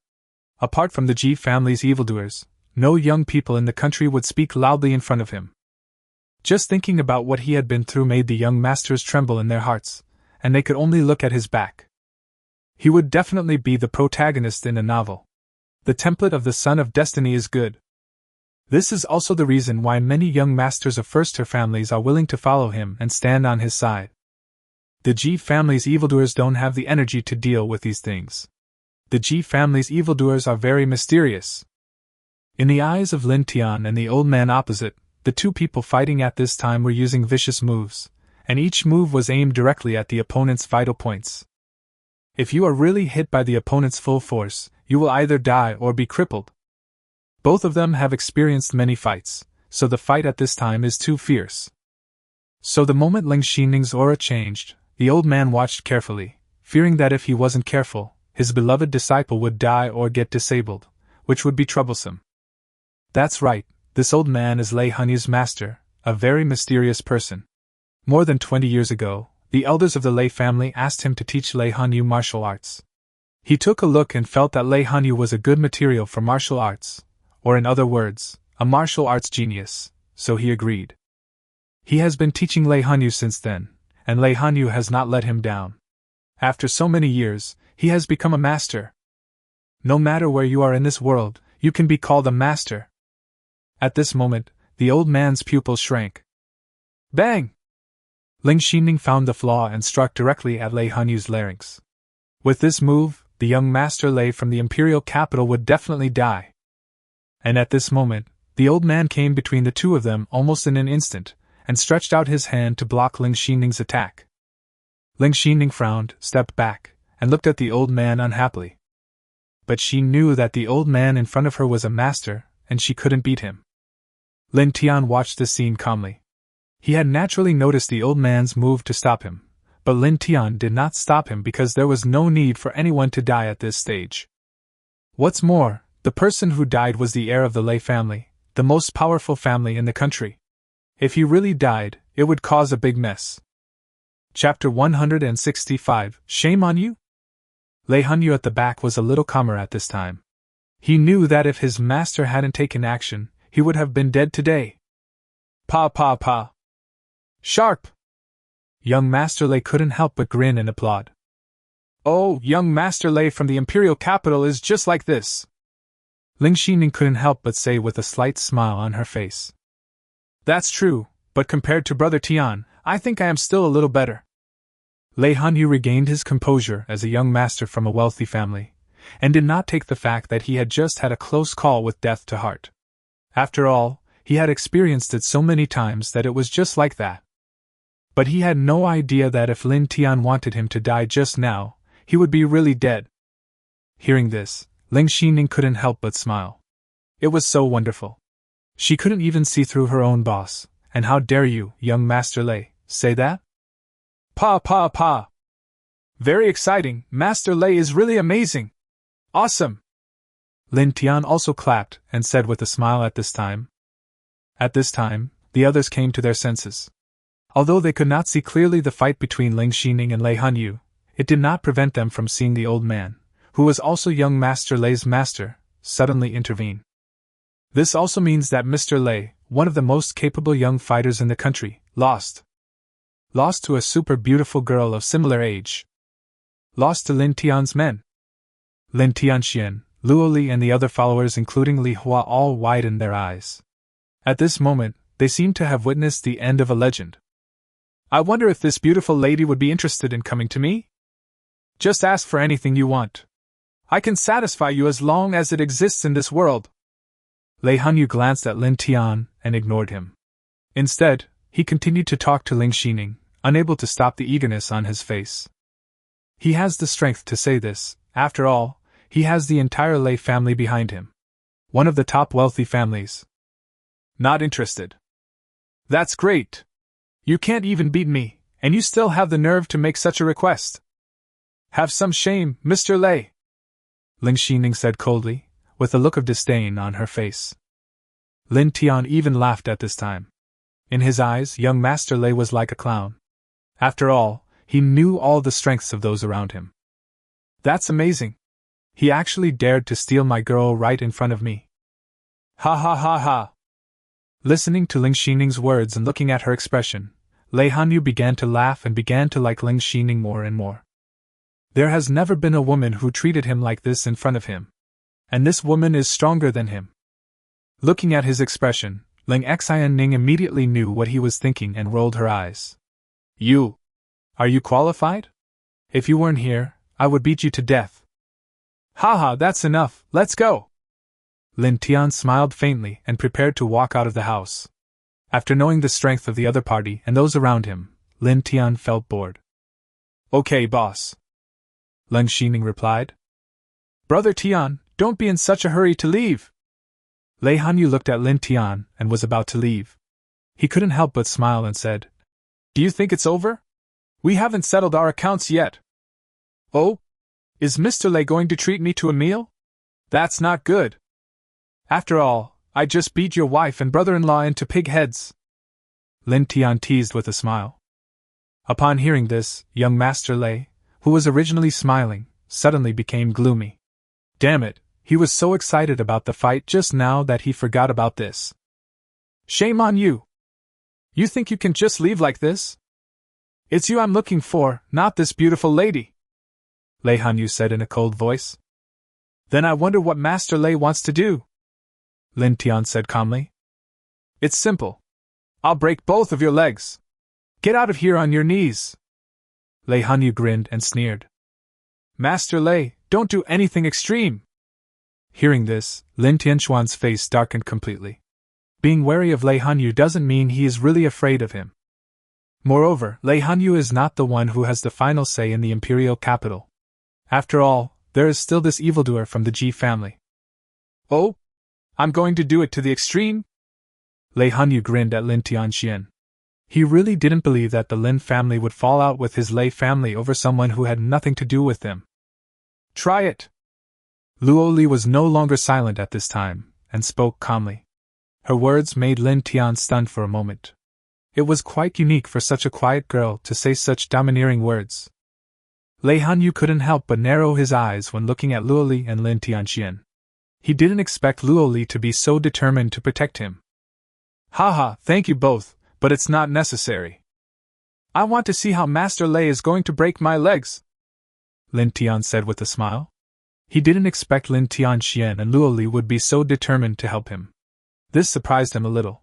Apart from the Ji family's evildoers, no young people in the country would speak loudly in front of him. Just thinking about what he had been through made the young masters tremble in their hearts, and they could only look at his back. He would definitely be the protagonist in a novel. The template of the Son of Destiny is good. This is also the reason why many young masters of first-tier families are willing to follow him and stand on his side. The G family's evildoers don't have the energy to deal with these things. The G family's evildoers are very mysterious. In the eyes of Lin Tian and the old man opposite, the two people fighting at this time were using vicious moves, and each move was aimed directly at the opponent's vital points. If you are really hit by the opponent's full force, you will either die or be crippled. Both of them have experienced many fights, so the fight at this time is too fierce. So the moment Ling Xining's aura changed, the old man watched carefully, fearing that if he wasn't careful, his beloved disciple would die or get disabled, which would be troublesome. That's right, this old man is Lei Hunyu's master, a very mysterious person. More than 20 years ago, the elders of the Lei family asked him to teach Lei Hunyu martial arts. He took a look and felt that Lei Hunyu was a good material for martial arts, or in other words, a martial arts genius, so he agreed. He has been teaching Lei Hunyu since then, and Lei Hunyu has not let him down. After so many years, he has become a master. No matter where you are in this world, you can be called a master. At this moment, the old man's pupils shrank. Bang! Ling Xining found the flaw and struck directly at Lei Hunyu's larynx. With this move, the young master Lei from the imperial capital would definitely die. And at this moment, the old man came between the two of them almost in an instant, and stretched out his hand to block Ling Xining's attack. Ling Xining frowned, stepped back, and looked at the old man unhappily. But she knew that the old man in front of her was a master, and she couldn't beat him. Lin Tian watched this scene calmly. He had naturally noticed the old man's move to stop him, but Lin Tian did not stop him because there was no need for anyone to die at this stage. What's more, the person who died was the heir of the Lei family, the most powerful family in the country. If he really died, it would cause a big mess. Chapter 165, Shame on You? Lei Hunyu at the back was a little calmer at this time. He knew that if his master hadn't taken action, he would have been dead today. Pa pa pa. Sharp! Young Master Lei couldn't help but grin and applaud. Oh, young Master Lei from the imperial capital is just like this. Ling Xining couldn't help but say with a slight smile on her face. That's true, but compared to Brother Tian, I think I am still a little better. Lei Hunyu regained his composure as a young master from a wealthy family, and did not take the fact that he had just had a close call with death to heart. After all, he had experienced it so many times that it was just like that. But he had no idea that if Lin Tian wanted him to die just now, he would be really dead. Hearing this, Ling Xining couldn't help but smile. It was so wonderful. She couldn't even see through her own boss, and how dare you, young Master Lei, say that? Pa pa pa! Very exciting, Master Lei is really amazing! Awesome! Lin Tian also clapped and said with a smile at this time. At this time, the others came to their senses. Although they could not see clearly the fight between Ling Xining and Lei Hunyu, it did not prevent them from seeing the old man, who was also young Master Lei's master, suddenly intervene. This also means that Mr. Lei, one of the most capable young fighters in the country, lost. Lost to a super beautiful girl of similar age. Lost to Lin Tian's men. Lin Tianxian, Luo Li and the other followers including Li Hua all widened their eyes. At this moment, they seemed to have witnessed the end of a legend. I wonder if this beautiful lady would be interested in coming to me? Just ask for anything you want. I can satisfy you as long as it exists in this world. Lei Hunyu glanced at Lin Tian and ignored him. Instead, he continued to talk to Ling Xining, unable to stop the eagerness on his face. He has the strength to say this. After all, he has the entire Lei family behind him. One of the top wealthy families. Not interested. That's great. You can't even beat me, and you still have the nerve to make such a request. Have some shame, Mr. Lei. Ling Xining said coldly, with a look of disdain on her face. Lin Tian even laughed at this time. In his eyes, young Master Lei was like a clown. After all, he knew all the strengths of those around him. That's amazing. He actually dared to steal my girl right in front of me. Ha ha ha ha. Listening to Ling Xining's words and looking at her expression, Lei Hanyu began to laugh and began to like Ling Xining more and more. There has never been a woman who treated him like this in front of him. And this woman is stronger than him. Looking at his expression, Ling Xining immediately knew what he was thinking and rolled her eyes. You. Are you qualified? If you weren't here, I would beat you to death. Haha, that's enough, let's go! Lin Tian smiled faintly and prepared to walk out of the house. After knowing the strength of the other party and those around him, Lin Tian felt bored. Okay, boss. Ling Xining replied. Brother Tian, don't be in such a hurry to leave. Lei Hanyu looked at Lin Tian and was about to leave. He couldn't help but smile and said, Do you think it's over? We haven't settled our accounts yet. Oh? Is Mr. Lei going to treat me to a meal? That's not good. After all, I just beat your wife and brother-in-law into pig heads. Lin Tian teased with a smile. Upon hearing this, young Master Lei, who was originally smiling, suddenly became gloomy. Damn it, he was so excited about the fight just now that he forgot about this. Shame on you! You think you can just leave like this? It's you I'm looking for, not this beautiful lady, Lei Hanyu said in a cold voice. Then I wonder what Master Lei wants to do, Lin Tian said calmly. It's simple. I'll break both of your legs. Get out of here on your knees. Lei Hanyu grinned and sneered. Master Lei, don't do anything extreme. Hearing this, Lin Tianxuan's face darkened completely. Being wary of Lei Hanyu doesn't mean he is really afraid of him. Moreover, Lei Hanyu is not the one who has the final say in the imperial capital. After all, there is still this evildoer from the Ji family. Oh? I'm going to do it to the extreme? Lei Hanyu grinned at Lin Tianxian. He really didn't believe that the Lin family would fall out with his Lei family over someone who had nothing to do with them. Try it! Luo Li was no longer silent at this time, and spoke calmly. Her words made Lin Tian stunned for a moment. It was quite unique for such a quiet girl to say such domineering words. Lei Hanyu couldn't help but narrow his eyes when looking at Luo Li and Lin Tianxian. He didn't expect Luo Li to be so determined to protect him. Haha, thank you both, but it's not necessary. I want to see how Master Lei is going to break my legs, Lin Tian said with a smile. He didn't expect Lin Tianxian and Luo Li would be so determined to help him. This surprised him a little.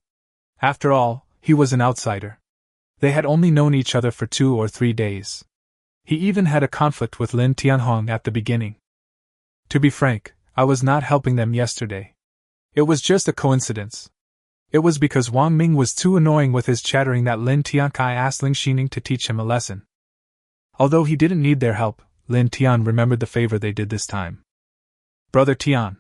After all, he was an outsider. They had only known each other for 2 or 3 days. He even had a conflict with Lin Tianhong at the beginning. To be frank, I was not helping them yesterday. It was just a coincidence. It was because Wang Ming was too annoying with his chattering that Lin Tiankai asked Ling Xining to teach him a lesson. Although he didn't need their help, Lin Tian remembered the favor they did this time. Brother Tian.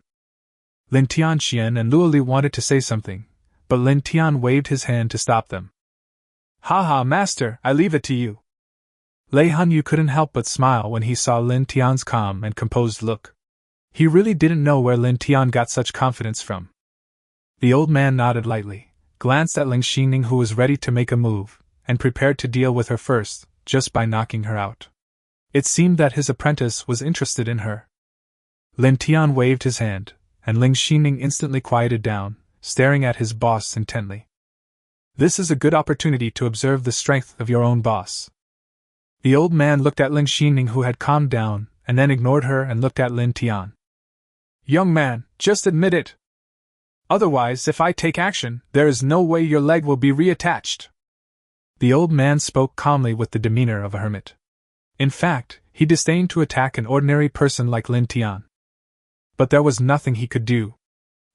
Lin Tianxian and Luo Li wanted to say something, but Lin Tian waved his hand to stop them. Haha, master, I leave it to you. Lei Hanyu couldn't help but smile when he saw Lin Tian's calm and composed look. He really didn't know where Lin Tian got such confidence from. The old man nodded lightly, glanced at Ling Xining who was ready to make a move, and prepared to deal with her first, just by knocking her out. It seemed that his apprentice was interested in her. Lin Tian waved his hand, and Ling Xining instantly quieted down, staring at his boss intently. This is a good opportunity to observe the strength of your own boss. The old man looked at Ling Xining who had calmed down, and then ignored her and looked at Lin Tian. Young man, just admit it. Otherwise, if I take action, there is no way your leg will be reattached. The old man spoke calmly with the demeanor of a hermit. In fact, he disdained to attack an ordinary person like Lin Tian. But there was nothing he could do.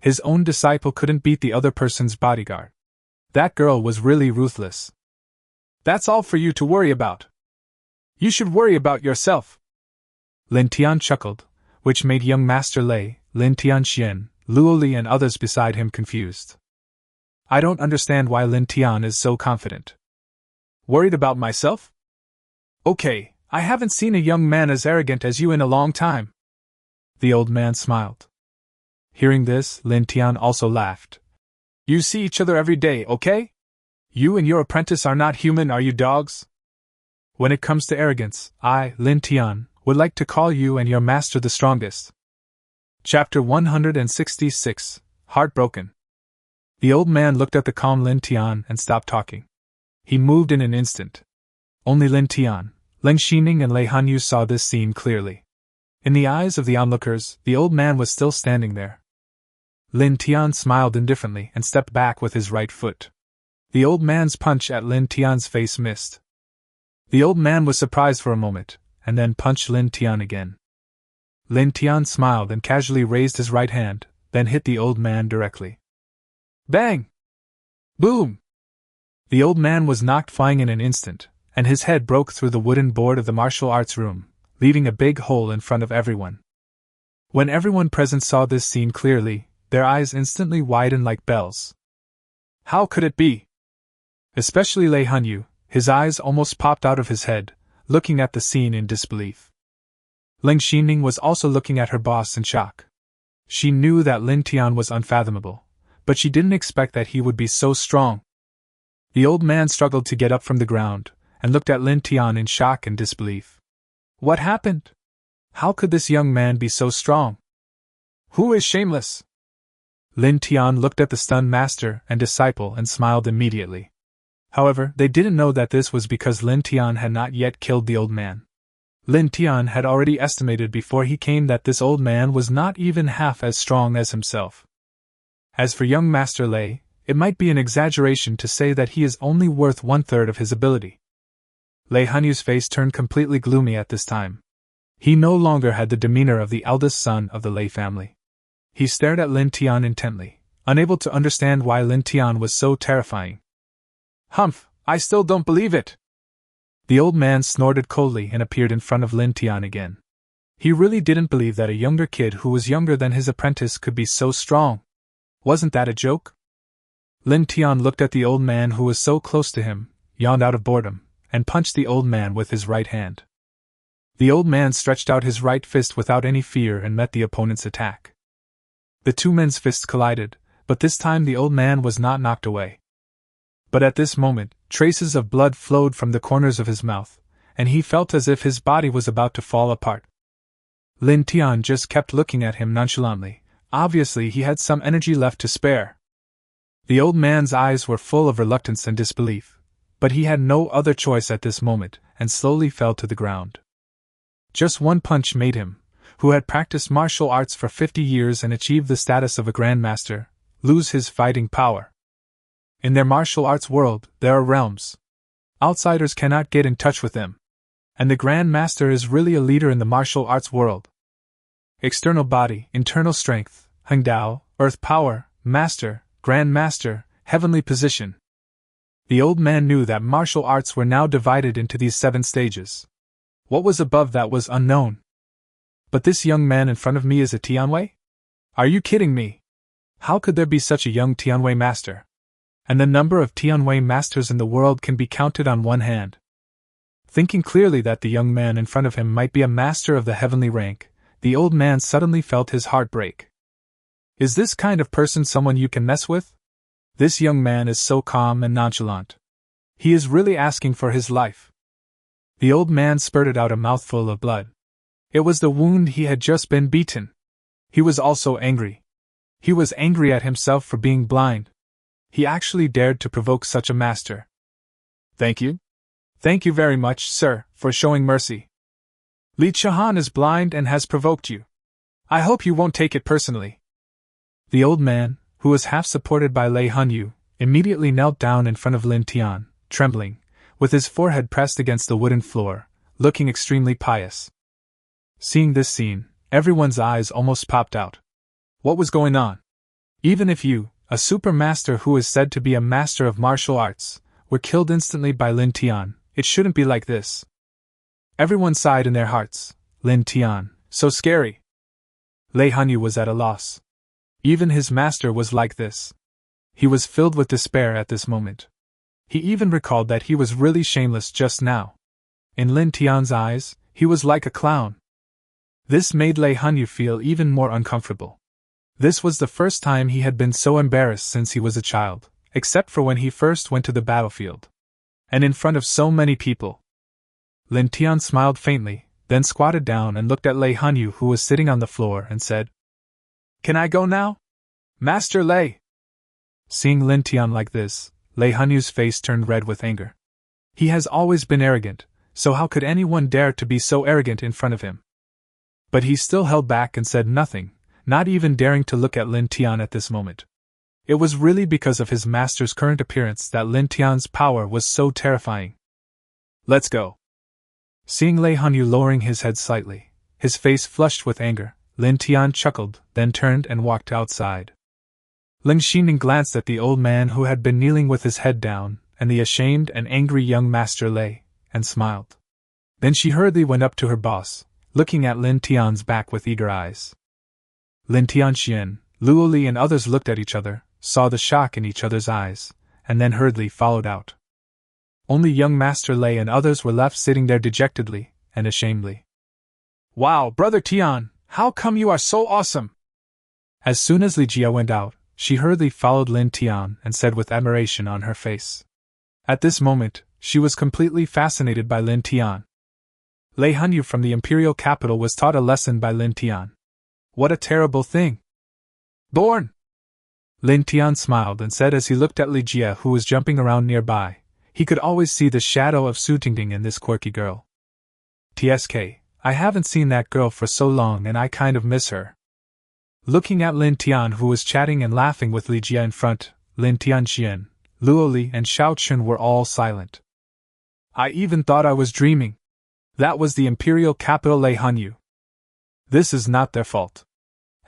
His own disciple couldn't beat the other person's bodyguard. That girl was really ruthless. That's all for you to worry about. You should worry about yourself. Lin Tian chuckled, which made young Master Lei, Lin Tianxian, Luo Li and others beside him confused. I don't understand why Lin Tian is so confident. Worried about myself? Okay, I haven't seen a young man as arrogant as you in a long time. The old man smiled. Hearing this, Lin Tian also laughed. You see each other every day, okay? You and your apprentice are not human, are you dogs? When it comes to arrogance, I, Lin Tian, would like to call you and your master the strongest. Chapter 166, Heartbroken. The old man looked at the calm Lin Tian and stopped talking. He moved in an instant. Only Lin Tian, Leng Xining and Lei Hanyu saw this scene clearly. In the eyes of the onlookers, the old man was still standing there. Lin Tian smiled indifferently and stepped back with his right foot. The old man's punch at Lin Tian's face missed. The old man was surprised for a moment, and then punched Lin Tian again. Lin Tian smiled and casually raised his right hand, then hit the old man directly. Bang! Boom! The old man was knocked flying in an instant, and his head broke through the wooden board of the martial arts room, leaving a big hole in front of everyone. When everyone present saw this scene clearly, their eyes instantly widened like bells. How could it be? Especially Lei Hanyu, his eyes almost popped out of his head, looking at the scene in disbelief. Leng Xining was also looking at her boss in shock. She knew that Lin Tian was unfathomable, but she didn't expect that he would be so strong. The old man struggled to get up from the ground, and looked at Lin Tian in shock and disbelief. What happened? How could this young man be so strong? Who is shameless? Lin Tian looked at the stunned master and disciple and smiled immediately. However, they didn't know that this was because Lin Tian had not yet killed the old man. Lin Tian had already estimated before he came that this old man was not even half as strong as himself. As for young Master Lei, it might be an exaggeration to say that he is only worth 1/3 of his ability. Lei Hanyu's face turned completely gloomy at this time. He no longer had the demeanor of the eldest son of the Lei family. He stared at Lin Tian intently, unable to understand why Lin Tian was so terrifying. Humph, I still don't believe it! The old man snorted coldly and appeared in front of Lin Tian again. He really didn't believe that a younger kid who was younger than his apprentice could be so strong. Wasn't that a joke? Lin Tian looked at the old man who was so close to him, yawned out of boredom, and punched the old man with his right hand. The old man stretched out his right fist without any fear and met the opponent's attack. The two men's fists collided, but this time the old man was not knocked away. But at this moment, traces of blood flowed from the corners of his mouth, and he felt as if his body was about to fall apart. Lin Tian just kept looking at him nonchalantly. Obviously he had some energy left to spare. The old man's eyes were full of reluctance and disbelief, but he had no other choice at this moment, and slowly fell to the ground. Just one punch made him, who had practiced martial arts for 50 years and achieved the status of a grandmaster, lose his fighting power. In their martial arts world, there are realms. Outsiders cannot get in touch with them. And the Grand Master is really a leader in the martial arts world. External body, internal strength, Hengdao, earth power, master, Grand Master, heavenly position. The old man knew that martial arts were now divided into these 7 stages. What was above that was unknown. But this young man in front of me is a Tianwei? Are you kidding me? How could there be such a young Tianwei master? And the number of Tianwei masters in the world can be counted on one hand. Thinking clearly that the young man in front of him might be a master of the heavenly rank, the old man suddenly felt his heart break. Is this kind of person someone you can mess with? This young man is so calm and nonchalant. He is really asking for his life. The old man spurted out a mouthful of blood. It was the wound he had just been beaten. He was also angry. He was angry at himself for being blind. He actually dared to provoke such a master. Thank you? Thank you very much, sir, for showing mercy. Li Chahan is blind and has provoked you. I hope you won't take it personally. The old man, who was half supported by Lei Hanyu, immediately knelt down in front of Lin Tian, trembling, with his forehead pressed against the wooden floor, looking extremely pious. Seeing this scene, everyone's eyes almost popped out. What was going on? Even if you, a super master who is said to be a master of martial arts, were killed instantly by Lin Tian, it shouldn't be like this. Everyone sighed in their hearts. Lin Tian, so scary. Lei Hanyu was at a loss. Even his master was like this. He was filled with despair at this moment. He even recalled that he was really shameless just now. In Lin Tian's eyes, he was like a clown. This made Lei Hanyu feel even more uncomfortable. This was the first time he had been so embarrassed since he was a child, except for when he first went to the battlefield. And in front of so many people. Lin Tian smiled faintly, then squatted down and looked at Lei Hanyu who was sitting on the floor and said, Can I go now? Master Lei! Seeing Lin Tian like this, Lei Hunyu's face turned red with anger. He has always been arrogant, so how could anyone dare to be so arrogant in front of him? But he still held back and said nothing, not even daring to look at Lin Tian at this moment. It was really because of his master's current appearance that Lin Tian's power was so terrifying. Let's go. Seeing Lei Hunyu lowering his head slightly, his face flushed with anger, Lin Tian chuckled, then turned and walked outside. Ling Xining glanced at the old man who had been kneeling with his head down, and the ashamed and angry young master Lei, and smiled. Then she hurriedly went up to her boss, looking at Lin Tian's back with eager eyes. Lin Tianxian, Luo Li and others looked at each other, saw the shock in each other's eyes, and then hurriedly followed out. Only young Master Lei and others were left sitting there dejectedly and ashamedly. Wow, Brother Tian, how come you are so awesome? As soon as Li Jia went out, she hurriedly followed Lin Tian and said with admiration on her face. At this moment, she was completely fascinated by Lin Tian. Lei Hunyu from the imperial capital was taught a lesson by Lin Tian. What a terrible thing! Born! Lin Tian smiled and said as he looked at Li Jia who was jumping around nearby. He could always see the shadow of Su Tingting in this quirky girl. TSK, I haven't seen that girl for so long and I kind of miss her. Looking at Lin Tian who was chatting and laughing with Li Jia in front, Lin Tianxian, Luo Li and Xiao Chun were all silent. I even thought I was dreaming. That was the imperial capital Lei Hunyu. This is not their fault.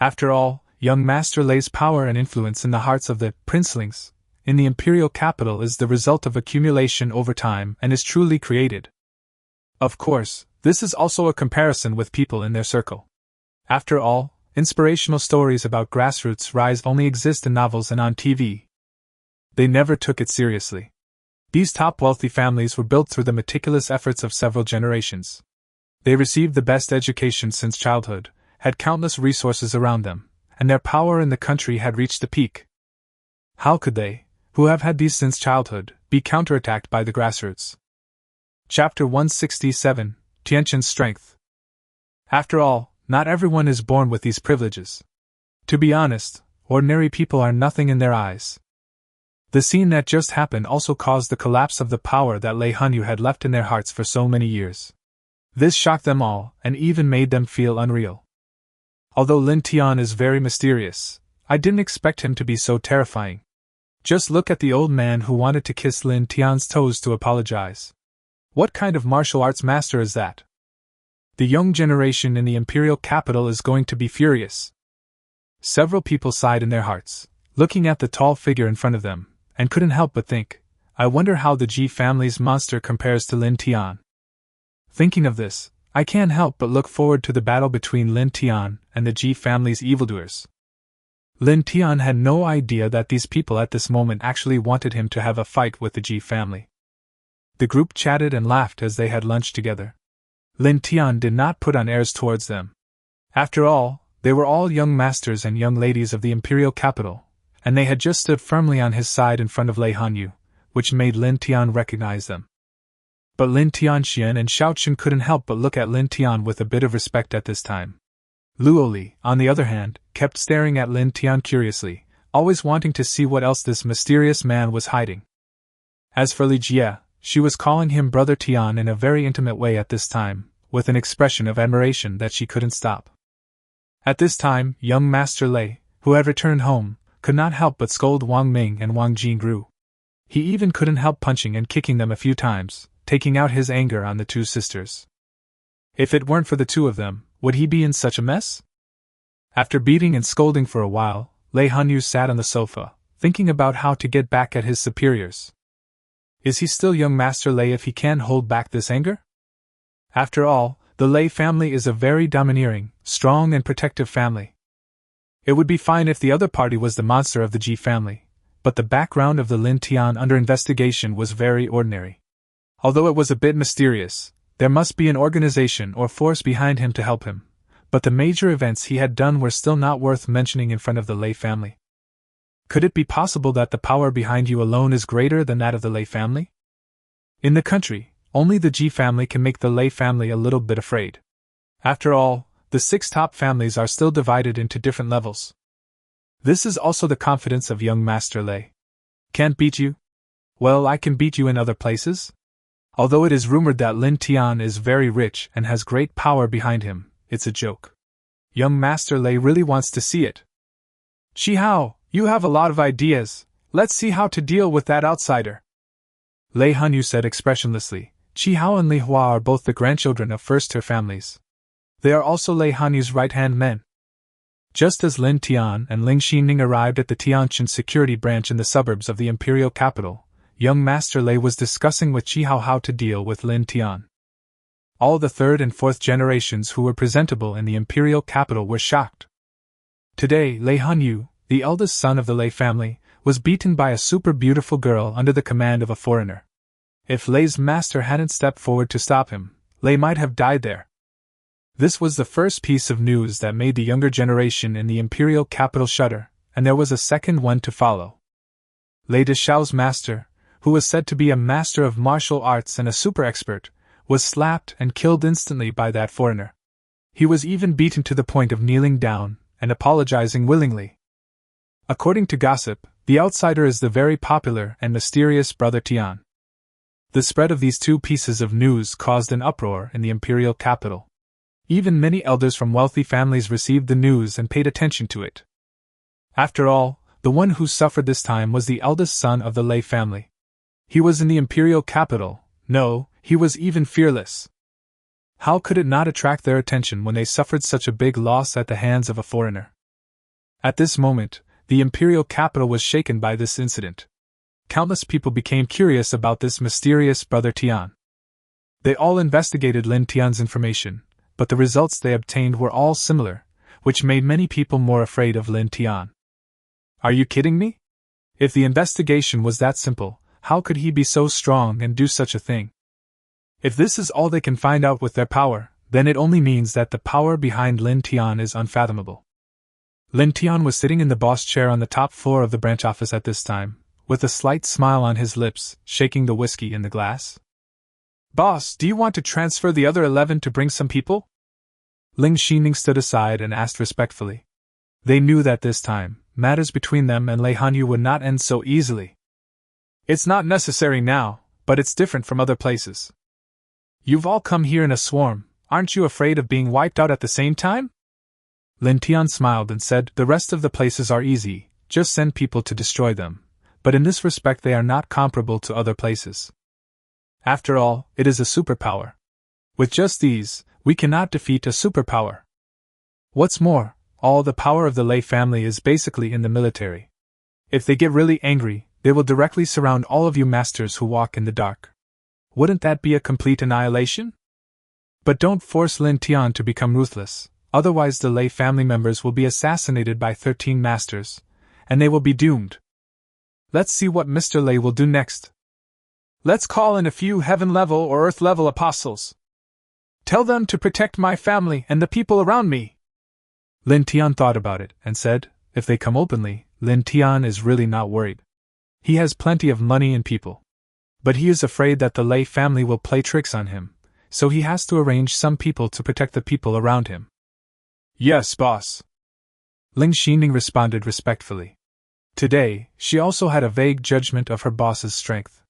After all, young Master Lei's power and influence in the hearts of the princelings in the imperial capital is the result of accumulation over time and is truly created. Of course, this is also a comparison with people in their circle. After all, inspirational stories about grassroots rise only exist in novels and on TV. They never took it seriously. These top wealthy families were built through the meticulous efforts of several generations. They received the best education since childhood, had countless resources around them, and their power in the country had reached the peak. How could they, who have had these since childhood, be counterattacked by the grassroots? Chapter 167, Tianqin's Strength. After all, not everyone is born with these privileges. To be honest, ordinary people are nothing in their eyes. The scene that just happened also caused the collapse of the power that Lei Hunyu had left in their hearts for so many years. This shocked them all, and even made them feel unreal. Although Lin Tian is very mysterious, I didn't expect him to be so terrifying. Just look at the old man who wanted to kiss Lin Tian's toes to apologize. What kind of martial arts master is that? The young generation in the imperial capital is going to be furious. Several people sighed in their hearts, looking at the tall figure in front of them, and couldn't help but think, I wonder how the Ji family's monster compares to Lin Tian. Thinking of this, I can't help but look forward to the battle between Lin Tian and the Ji family's evildoers. Lin Tian had no idea that these people at this moment actually wanted him to have a fight with the Ji family. The group chatted and laughed as they had lunch together. Lin Tian did not put on airs towards them. After all, they were all young masters and young ladies of the imperial capital, and they had just stood firmly on his side in front of Lei Hunyu, which made Lin Tian recognize them. But Lin Tianxian and Xiao Chun couldn't help but look at Lin Tian with a bit of respect at this time. Luo Li, on the other hand, kept staring at Lin Tian curiously, always wanting to see what else this mysterious man was hiding. As for Li Jia, she was calling him Brother Tian in a very intimate way at this time, with an expression of admiration that she couldn't stop. At this time, young Master Lei, who had returned home, could not help but scold Wang Ming and Wang Jingru. He even couldn't help punching and kicking them a few times, taking out his anger on the two sisters. If it weren't for the two of them, would he be in such a mess? After beating and scolding for a while, Lei Hunyu sat on the sofa, thinking about how to get back at his superiors. Is he still young Master Lei if he can't hold back this anger? After all, the Lei family is a very domineering, strong and protective family. It would be fine if the other party was the monster of the Ji family, but the background of the Lin Tian under investigation was very ordinary. Although it was a bit mysterious, there must be an organization or force behind him to help him, but the major events he had done were still not worth mentioning in front of the Lei family. Could it be possible that the power behind you alone is greater than that of the Lei family? In the country, only the Ji family can make the Lei family a little bit afraid. After all, the 6 top families are still divided into different levels. This is also the confidence of young Master Lei. Can't beat you? Well, I can beat you in other places. Although it is rumored that Lin Tian is very rich and has great power behind him, it's a joke. Young Master Lei really wants to see it. Chi Hao, you have a lot of ideas. Let's see how to deal with that outsider. Lei Hanyu said expressionlessly. Chi Hao and Li Hua are both the grandchildren of first-tier families. They are also Lei Hanyu's right-hand men. Just as Lin Tian and Ling Xining arrived at the Tianqin security branch in the suburbs of the imperial capital, young Master Lei was discussing with Chi Hao how to deal with Lin Tian. All the third and fourth generations who were presentable in the imperial capital were shocked. Today, Lei Hanyu, the eldest son of the Lei family, was beaten by a super beautiful girl under the command of a foreigner. If Lei's master hadn't stepped forward to stop him, Lei might have died there. This was the first piece of news that made the younger generation in the imperial capital shudder, and there was a second one to follow. Lei Deshao's master, who was said to be a master of martial arts and a super expert, was slapped and killed instantly by that foreigner. He was even beaten to the point of kneeling down and apologizing willingly. According to gossip, the outsider is the very popular and mysterious Brother Tian. The spread of these two pieces of news caused an uproar in the imperial capital. Even many elders from wealthy families received the news and paid attention to it. After all, the one who suffered this time was the eldest son of the Lei family. He was in the imperial capital. No, he was even fearless. How could it not attract their attention when they suffered such a big loss at the hands of a foreigner? At this moment, the imperial capital was shaken by this incident. Countless people became curious about this mysterious Brother Tian. They all investigated Lin Tian's information, but the results they obtained were all similar, which made many people more afraid of Lin Tian. Are you kidding me? If the investigation was that simple, how could he be so strong and do such a thing? If this is all they can find out with their power, then it only means that the power behind Lin Tian is unfathomable. Lin Tian was sitting in the boss chair on the top floor of the branch office at this time, with a slight smile on his lips, shaking the whiskey in the glass. Boss, do you want to transfer the other 11 to bring some people? Ling Xining stood aside and asked respectfully. They knew that this time, matters between them and Lei Hanyu would not end so easily. It's not necessary now, but it's different from other places. You've all come here in a swarm, aren't you afraid of being wiped out at the same time? Lin Tian smiled and said, the rest of the places are easy, just send people to destroy them, but in this respect they are not comparable to other places. After all, it is a superpower. With just these, we cannot defeat a superpower. What's more, all the power of the Lei family is basically in the military. If they get really angry, they will directly surround all of you masters who walk in the dark. Wouldn't that be a complete annihilation? But don't force Lin Tian to become ruthless, otherwise the Lei family members will be assassinated by 13 masters, and they will be doomed. Let's see what Mr. Lei will do next. Let's call in a few heaven-level or earth-level apostles. Tell them to protect my family and the people around me. Lin Tian thought about it and said, if they come openly, Lin Tian is really not worried. He has plenty of money and people. But he is afraid that the Lei family will play tricks on him, so he has to arrange some people to protect the people around him. Yes, boss. Ling Xining responded respectfully. Today, she also had a vague judgment of her boss's strength.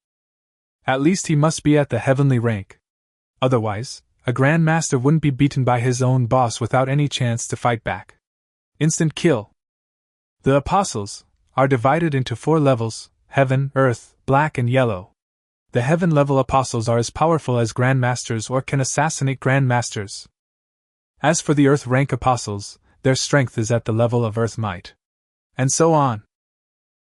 At least he must be at the heavenly rank. Otherwise, a Grand Master wouldn't be beaten by his own boss without any chance to fight back. Instant kill. The apostles are divided into 4 levels: heaven, earth, black and yellow. The heaven-level apostles are as powerful as Grand Masters or can assassinate Grand Masters. As for the earth-rank apostles, their strength is at the level of earth might. And so on.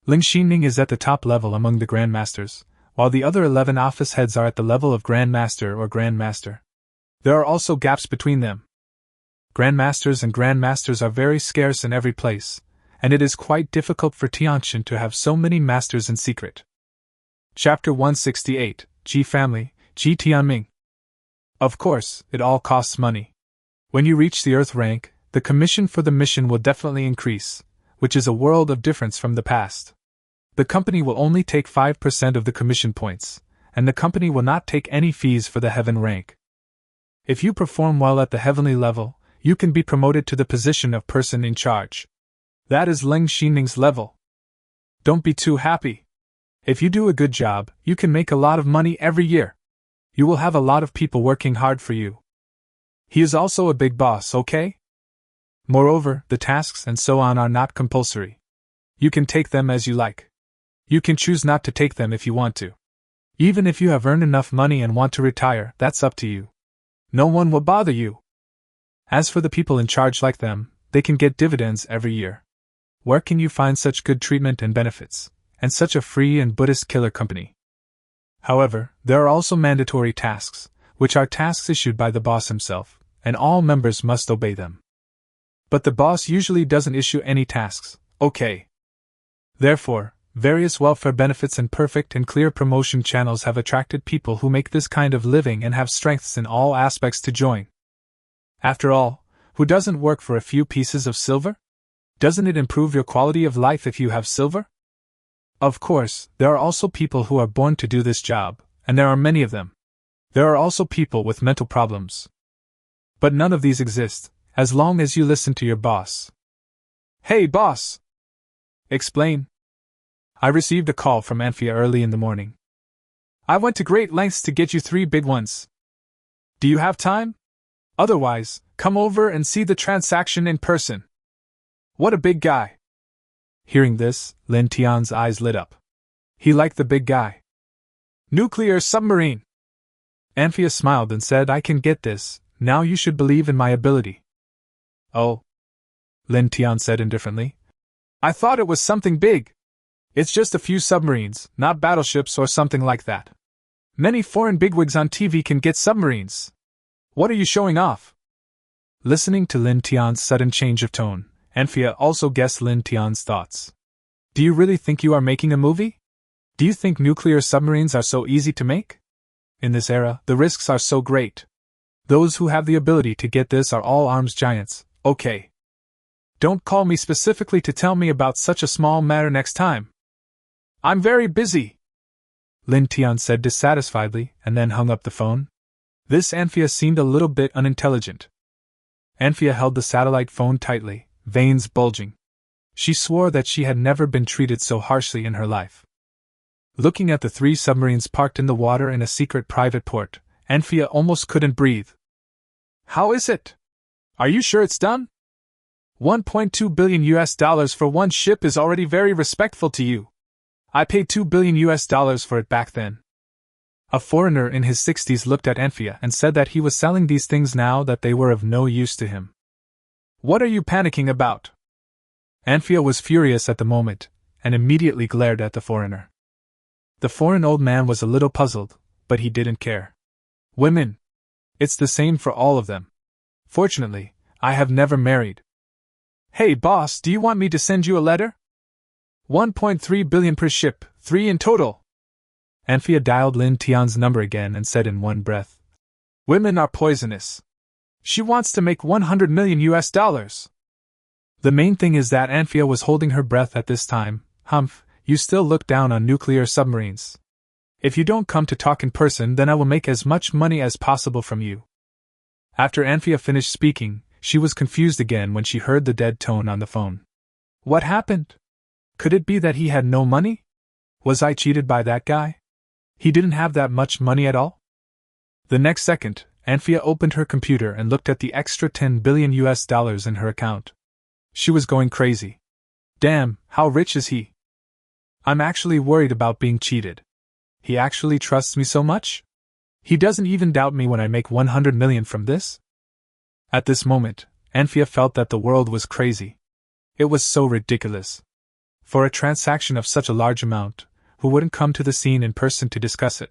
Ling Xining is at the top level among the Grand Masters, while the other 11 office heads are at the level of Grand Master or Grand Master. There are also gaps between them. Grand Masters and Grand Masters are very scarce in every place, and it is quite difficult for Tianqin to have so many masters in secret. Chapter 168, Ji Family, Ji Tianming. Of course, it all costs money. When you reach the Earth rank, the commission for the mission will definitely increase, which is a world of difference from the past. The company will only take 5% of the commission points, and the company will not take any fees for the heaven rank. If you perform well at the heavenly level, you can be promoted to the position of person in charge. That is Leng Xining's level. Don't be too happy. If you do a good job, you can make a lot of money every year. You will have a lot of people working hard for you. He is also a big boss, okay? Moreover, the tasks and so on are not compulsory. You can take them as you like. You can choose not to take them if you want to. Even if you have earned enough money and want to retire, that's up to you. No one will bother you. As for the people in charge like them, they can get dividends every year. Where can you find such good treatment and benefits, and such a free and Buddhist killer company? However, there are also mandatory tasks, which are tasks issued by the boss himself, and all members must obey them. But the boss usually doesn't issue any tasks, okay? Therefore, various welfare benefits and perfect and clear promotion channels have attracted people who make this kind of living and have strengths in all aspects to join. After all, who doesn't work for a few pieces of silver? Doesn't it improve your quality of life if you have silver? Of course, there are also people who are born to do this job, and there are many of them. There are also people with mental problems. But none of these exist, as long as you listen to your boss. Hey boss! Explain. I received a call from Anfia early in the morning. I went to great lengths to get you 3 big ones. Do you have time? Otherwise, come over and see the transaction in person. What a big guy! Hearing this, Lin Tian's eyes lit up. He liked the big guy. Nuclear submarine! Anfia smiled and said, I can get this, now you should believe in my ability. Oh? Lin Tian said indifferently. I thought it was something big. It's just a few submarines, not battleships or something like that. Many foreign bigwigs on TV can get submarines. What are you showing off? Listening to Lin Tian's sudden change of tone, Anfia also guessed Lin Tian's thoughts. Do you really think you are making a movie? Do you think nuclear submarines are so easy to make? In this era, the risks are so great. Those who have the ability to get this are all arms giants, okay? Don't call me specifically to tell me about such a small matter next time. I'm very busy, Lin Tian said dissatisfiedly, and then hung up the phone. This Anfia seemed a little bit unintelligent. Anfia held the satellite phone tightly, veins bulging. She swore that she had never been treated so harshly in her life. Looking at the 3 submarines parked in the water in a secret private port, Anfia almost couldn't breathe. How is it? Are you sure it's done? $1.2 billion for one ship is already very respectful to you. I paid $2 billion for it back then. A foreigner in his 60s looked at Anfia and said that he was selling these things now that they were of no use to him. What are you panicking about? Anfia was furious at the moment, and immediately glared at the foreigner. The foreign old man was a little puzzled, but he didn't care. Women. It's the same for all of them. Fortunately, I have never married. Hey boss, do you want me to send you a letter? 1.3 billion per ship, 3 in total. Anfia dialed Lin Tian's number again and said in one breath, Women are poisonous. She wants to make $100 million. The main thing is that Anfia was holding her breath at this time. Humph, you still look down on nuclear submarines. If you don't come to talk in person, then I will make as much money as possible from you. After Anfia finished speaking, she was confused again when she heard the dead tone on the phone. What happened? Could it be that he had no money? Was I cheated by that guy? He didn't have that much money at all? The next second, Anfia opened her computer and looked at the extra $10 billion in her account. She was going crazy. Damn, how rich is he? I'm actually worried about being cheated. He actually trusts me so much? He doesn't even doubt me when I make 100 million from this? At this moment, Anfia felt that the world was crazy. It was so ridiculous. For a transaction of such a large amount, who wouldn't come to the scene in person to discuss it?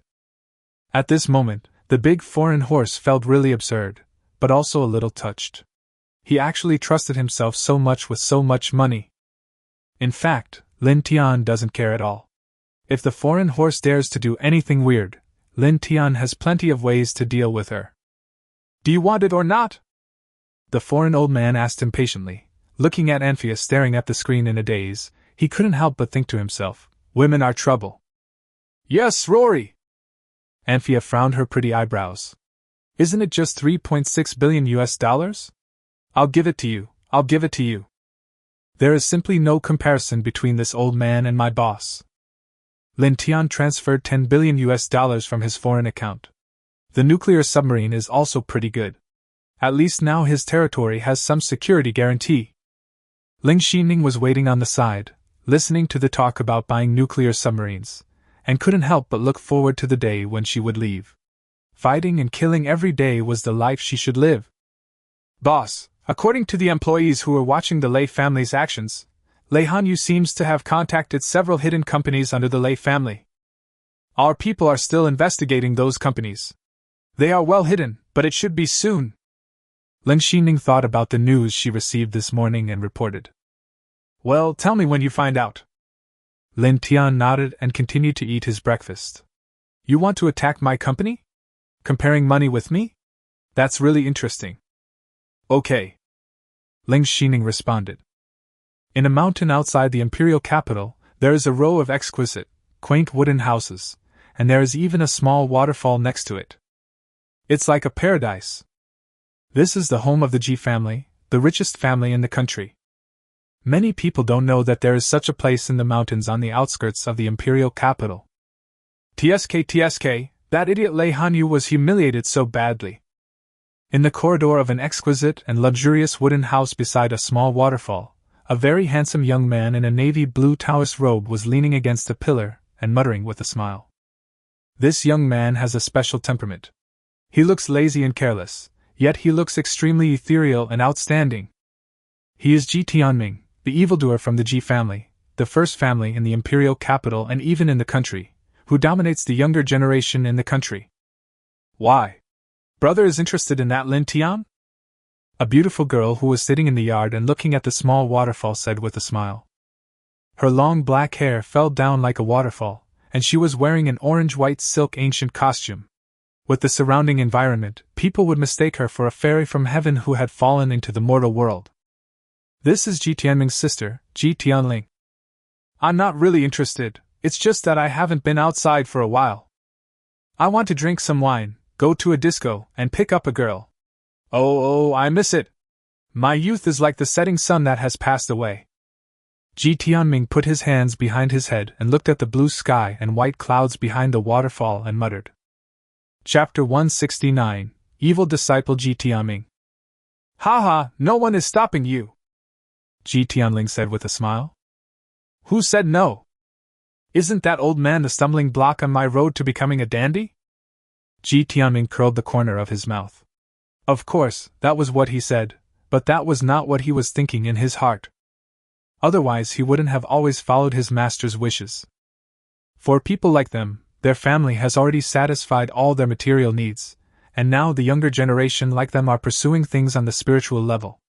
At this moment, the big foreign horse felt really absurd, but also a little touched. He actually trusted himself so much with so much money. In fact, Lin Tian doesn't care at all. If the foreign horse dares to do anything weird, Lin Tian has plenty of ways to deal with her. Do you want it or not? The foreign old man asked impatiently, looking at Anfia staring at the screen in a daze. He couldn't help but think to himself, women are trouble. Yes, Rory! Anfia frowned her pretty eyebrows. Isn't it just $3.6 billion? I'll give it to you, I'll give it to you. There is simply no comparison between this old man and my boss. Lin Tian transferred 10 billion US dollars from his foreign account. The nuclear submarine is also pretty good. At least now his territory has some security guarantee. Ling Xining was waiting on the side, listening to the talk about buying nuclear submarines, and couldn't help but look forward to the day when she would leave. Fighting and killing every day was the life she should live. Boss, according to the employees who were watching the Lei family's actions, Lei Hanyu seems to have contacted several hidden companies under the Lei family. Our people are still investigating those companies. They are well hidden, but it should be soon. Ling Xining thought about the news she received this morning and reported. Well, tell me when you find out. Lin Tian nodded and continued to eat his breakfast. You want to attack my company? Comparing money with me? That's really interesting. Okay. Ling Xining responded. In a mountain outside the imperial capital, there is a row of exquisite, quaint wooden houses, and there is even a small waterfall next to it. It's like a paradise. This is the home of the Ji family, the richest family in the country. Many people don't know that there is such a place in the mountains on the outskirts of the imperial capital. TSK, that idiot Lei Hanyu was humiliated so badly. In the corridor of an exquisite and luxurious wooden house beside a small waterfall, a very handsome young man in a navy blue Taoist robe was leaning against a pillar and muttering with a smile. This young man has a special temperament. He looks lazy and careless, yet he looks extremely ethereal and outstanding. He is Ji Tianming, the evildoer from the Ji family, the first family in the imperial capital and even in the country, who dominates the younger generation in the country. Why? Brother is interested in that Lin Tian? A beautiful girl who was sitting in the yard and looking at the small waterfall said with a smile. Her long black hair fell down like a waterfall, and she was wearing an orange-white silk ancient costume. With the surrounding environment, people would mistake her for a fairy from heaven who had fallen into the mortal world. This is Ji Tianming's sister, Ji Tianling. I'm not really interested, it's just that I haven't been outside for a while. I want to drink some wine, go to a disco, and pick up a girl. Oh, I miss it. My youth is like the setting sun that has passed away. Ji Tianming put his hands behind his head and looked at the blue sky and white clouds behind the waterfall and muttered. Chapter 169, Evil Disciple Ji Tianming. Haha, no one is stopping you, Ji Tianling said with a smile. Who said no? Isn't that old man the stumbling block on my road to becoming a dandy? Ji Tianming curled the corner of his mouth. Of course, that was what he said, but that was not what he was thinking in his heart. Otherwise he wouldn't have always followed his master's wishes. For people like them, their family has already satisfied all their material needs, and now the younger generation like them are pursuing things on the spiritual level.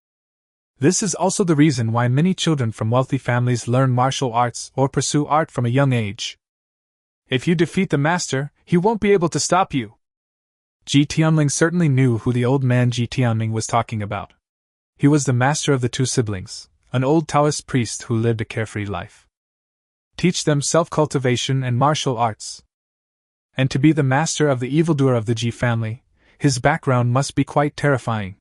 This is also the reason why many children from wealthy families learn martial arts or pursue art from a young age. If you defeat the master, he won't be able to stop you. Ji Tianling certainly knew who the old man Ji Tianming was talking about. He was the master of the two siblings, an old Taoist priest who lived a carefree life. Teach them self-cultivation and martial arts. And to be the master of the evildoer of the Ji family, his background must be quite terrifying.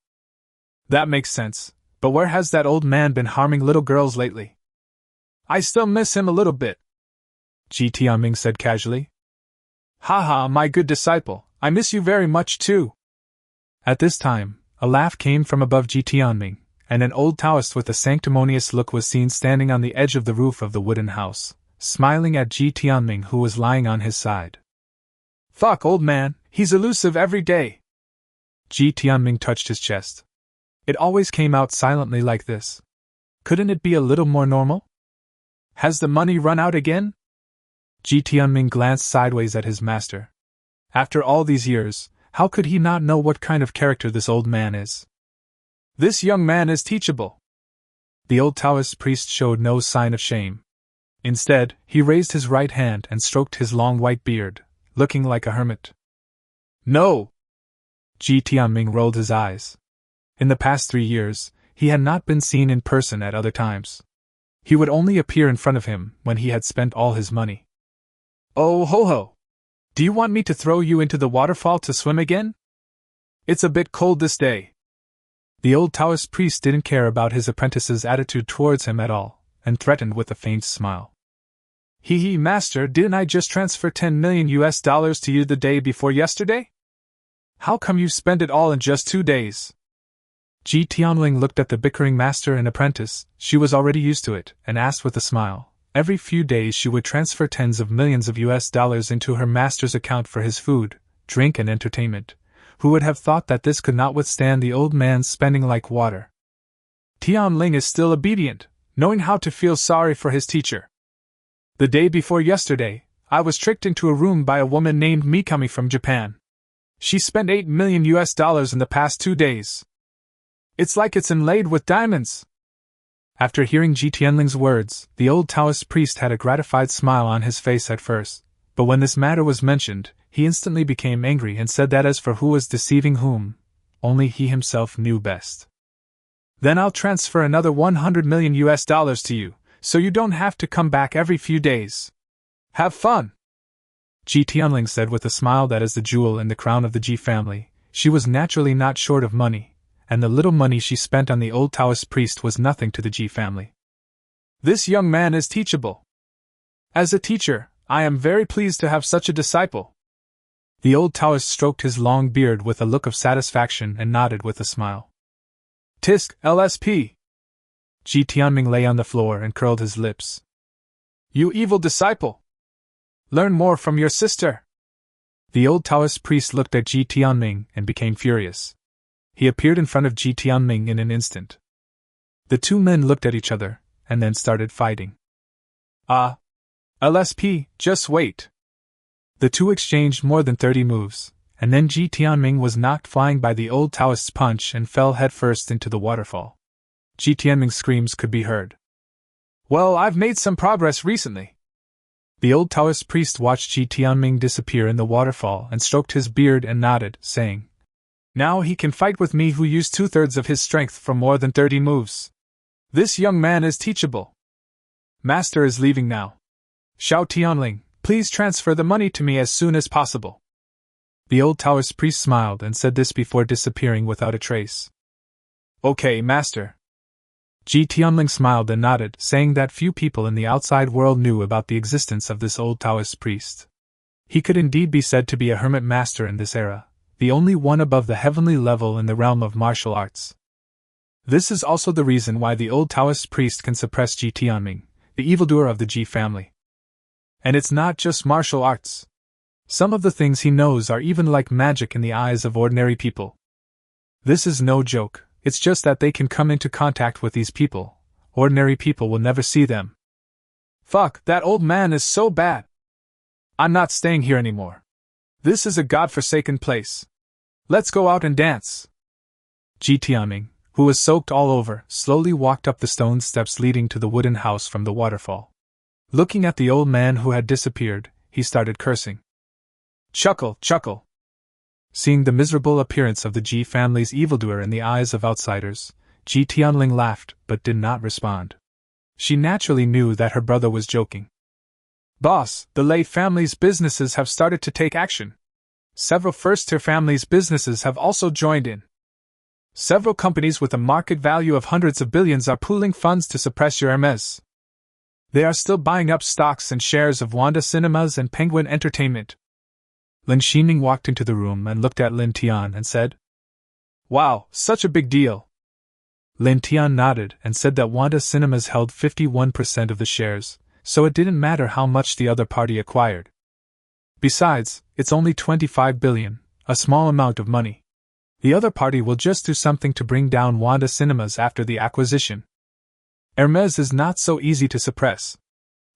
That makes sense, but where has that old man been harming little girls lately? I still miss him a little bit, Ji Tianming said casually. Haha, my good disciple, I miss you very much too. At this time, a laugh came from above Ji Tianming, and an old Taoist with a sanctimonious look was seen standing on the edge of the roof of the wooden house, smiling at Ji Tianming who was lying on his side. Fuck, old man, he's elusive every day. Ji Tianming touched his chest. It always came out silently like this. Couldn't it be a little more normal? Has the money run out again? Ji Tianming glanced sideways at his master. After all these years, how could he not know what kind of character this old man is? This young man is teachable. The old Taoist priest showed no sign of shame. Instead, he raised his right hand and stroked his long white beard, looking like a hermit. No! Ji Tianming rolled his eyes. In the past 3 years, he had not been seen in person at other times. He would only appear in front of him when he had spent all his money. Oh ho ho! Do you want me to throw you into the waterfall to swim again? It's a bit cold this day. The old Taoist priest didn't care about his apprentice's attitude towards him at all, and threatened with a faint smile. Hee, master, didn't I just transfer 10 million US dollars to you the day before yesterday? How come you spent it all in just 2 days? Ji Tianling looked at the bickering master and apprentice. She was already used to it, and asked with a smile. Every few days she would transfer tens of millions of US dollars into her master's account for his food, drink and entertainment. Who would have thought that this could not withstand the old man's spending like water? Tianling is still obedient, knowing how to feel sorry for his teacher. The day before yesterday, I was tricked into a room by a woman named Mikami from Japan. She spent 8 million US dollars in the past 2 days. It's like it's inlaid with diamonds. After hearing Ji Tianling's words, the old Taoist priest had a gratified smile on his face at first, but when this matter was mentioned, he instantly became angry and said that as for who was deceiving whom, only he himself knew best. Then I'll transfer another 100 million US dollars to you, so you don't have to come back every few days. Have fun! Ji Tianling said with a smile that is the jewel in the crown of the Ji family. She was naturally not short of money, and the little money she spent on the old Taoist priest was nothing to the Ji family. This young man is teachable. As a teacher, I am very pleased to have such a disciple. The old Taoist stroked his long beard with a look of satisfaction and nodded with a smile. Tisk, LSP! Ji Tianming lay on the floor and curled his lips. You evil disciple! Learn more from your sister! The old Taoist priest looked at Ji Tianming and became furious. He appeared in front of Ji Tianming in an instant. The two men looked at each other, and then started fighting. LSP, just wait! The two exchanged more than 30 moves, and then Ji Tianming was knocked flying by the old Taoist's punch and fell headfirst into the waterfall. Ji Tianming's screams could be heard. Well, I've made some progress recently. The old Taoist priest watched Ji Tianming disappear in the waterfall and stroked his beard and nodded, saying, Now he can fight with me who used 2/3 of his strength for more than 30 moves. This young man is teachable. Master is leaving now. Xiao Tianling, please transfer the money to me as soon as possible. The old Taoist priest smiled and said this before disappearing without a trace. Okay, master. Ji Tianling smiled and nodded, saying that few people in the outside world knew about the existence of this old Taoist priest. He could indeed be said to be a hermit master in this era, the only one above the heavenly level in the realm of martial arts. This is also the reason why the old Taoist priest can suppress Ji Tianming, the evildoer of the Ji family. And it's not just martial arts. Some of the things he knows are even like magic in the eyes of ordinary people. This is no joke. It's just that they can come into contact with these people. Ordinary people will never see them. Fuck, that old man is so bad. I'm not staying here anymore. This is a godforsaken place. Let's go out and dance. Ji Tianming, who was soaked all over, slowly walked up the stone steps leading to the wooden house from the waterfall. Looking at the old man who had disappeared, he started cursing. Chuckle, chuckle. Seeing the miserable appearance of the Ji family's evildoer in the eyes of outsiders, Ji Tianling laughed but did not respond. She naturally knew that her brother was joking. Boss, the Lei family's businesses have started to take action. Several first-tier families' businesses have also joined in. Several companies with a market value of hundreds of billions are pooling funds to suppress your Hermes. They are still buying up stocks and shares of Wanda Cinemas and Penguin Entertainment. Lin Xining walked into the room and looked at Lin Tian and said, Wow, such a big deal. Lin Tian nodded and said that Wanda Cinemas held 51% of the shares, so it didn't matter how much the other party acquired. Besides, it's only 25 billion, a small amount of money. The other party will just do something to bring down Wanda Cinemas after the acquisition. Hermes is not so easy to suppress.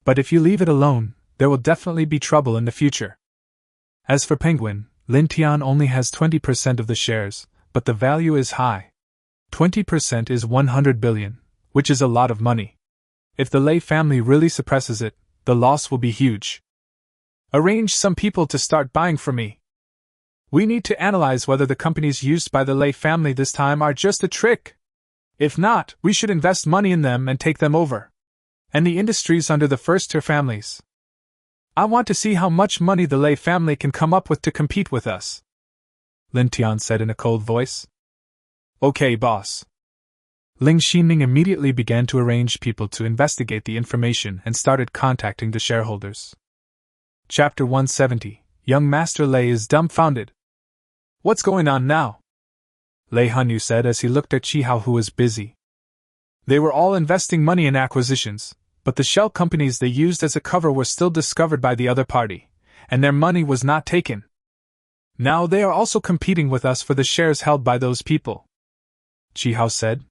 But if you leave it alone, there will definitely be trouble in the future. As for Penguin, Lin Tian only has 20% of the shares, but the value is high. 20% is 100 billion, which is a lot of money. If the Lei family really suppresses it, the loss will be huge. Arrange some people to start buying for me. We need to analyze whether the companies used by the Lei family this time are just a trick. If not, we should invest money in them and take them over. And the industries under the first-tier families. I want to see how much money the Lei family can come up with to compete with us. Lin Tian said in a cold voice. Okay, boss. Ling Xining immediately began to arrange people to investigate the information and started contacting the shareholders. Chapter 170. Young Master Lei is dumbfounded. What's going on now? Lei Hanyu said as he looked at Chi Hao, who was busy. They were all investing money in acquisitions, but the shell companies they used as a cover were still discovered by the other party, and their money was not taken. Now they are also competing with us for the shares held by those people. Chi Hao said.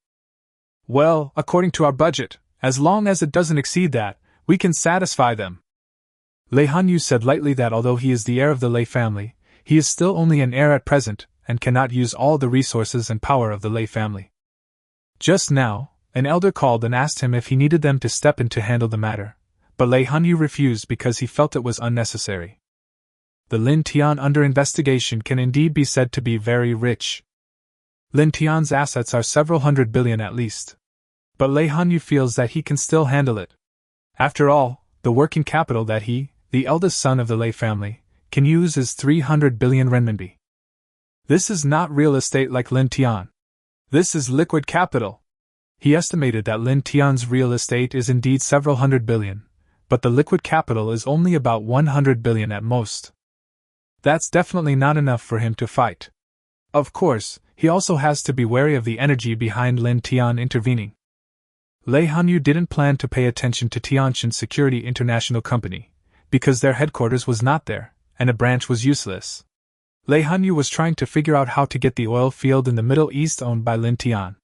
Well, according to our budget, as long as it doesn't exceed that, we can satisfy them. Lei Hanyu said lightly that although he is the heir of the Lei family, he is still only an heir at present, and cannot use all the resources and power of the Lei family. Just now, an elder called and asked him if he needed them to step in to handle the matter, but Lei Hanyu refused because he felt it was unnecessary. The Lin Tian under investigation can indeed be said to be very rich. Lin Tian's assets are several hundred billion at least. But Lei Hanyu feels that he can still handle it. After all, the working capital that he, the eldest son of the Lei family, can use is 300 billion renminbi. This is not real estate like Lin Tian. This is liquid capital. He estimated that Lin Tian's real estate is indeed several hundred billion, but the liquid capital is only about 100 billion at most. That's definitely not enough for him to fight. Of course, he also has to be wary of the energy behind Lin Tian intervening. Lei Hanyu didn't plan to pay attention to Tianjin Security International Company, because their headquarters was not there, and a branch was useless. Lei Hanyu was trying to figure out how to get the oil field in the Middle East owned by Lin Tian.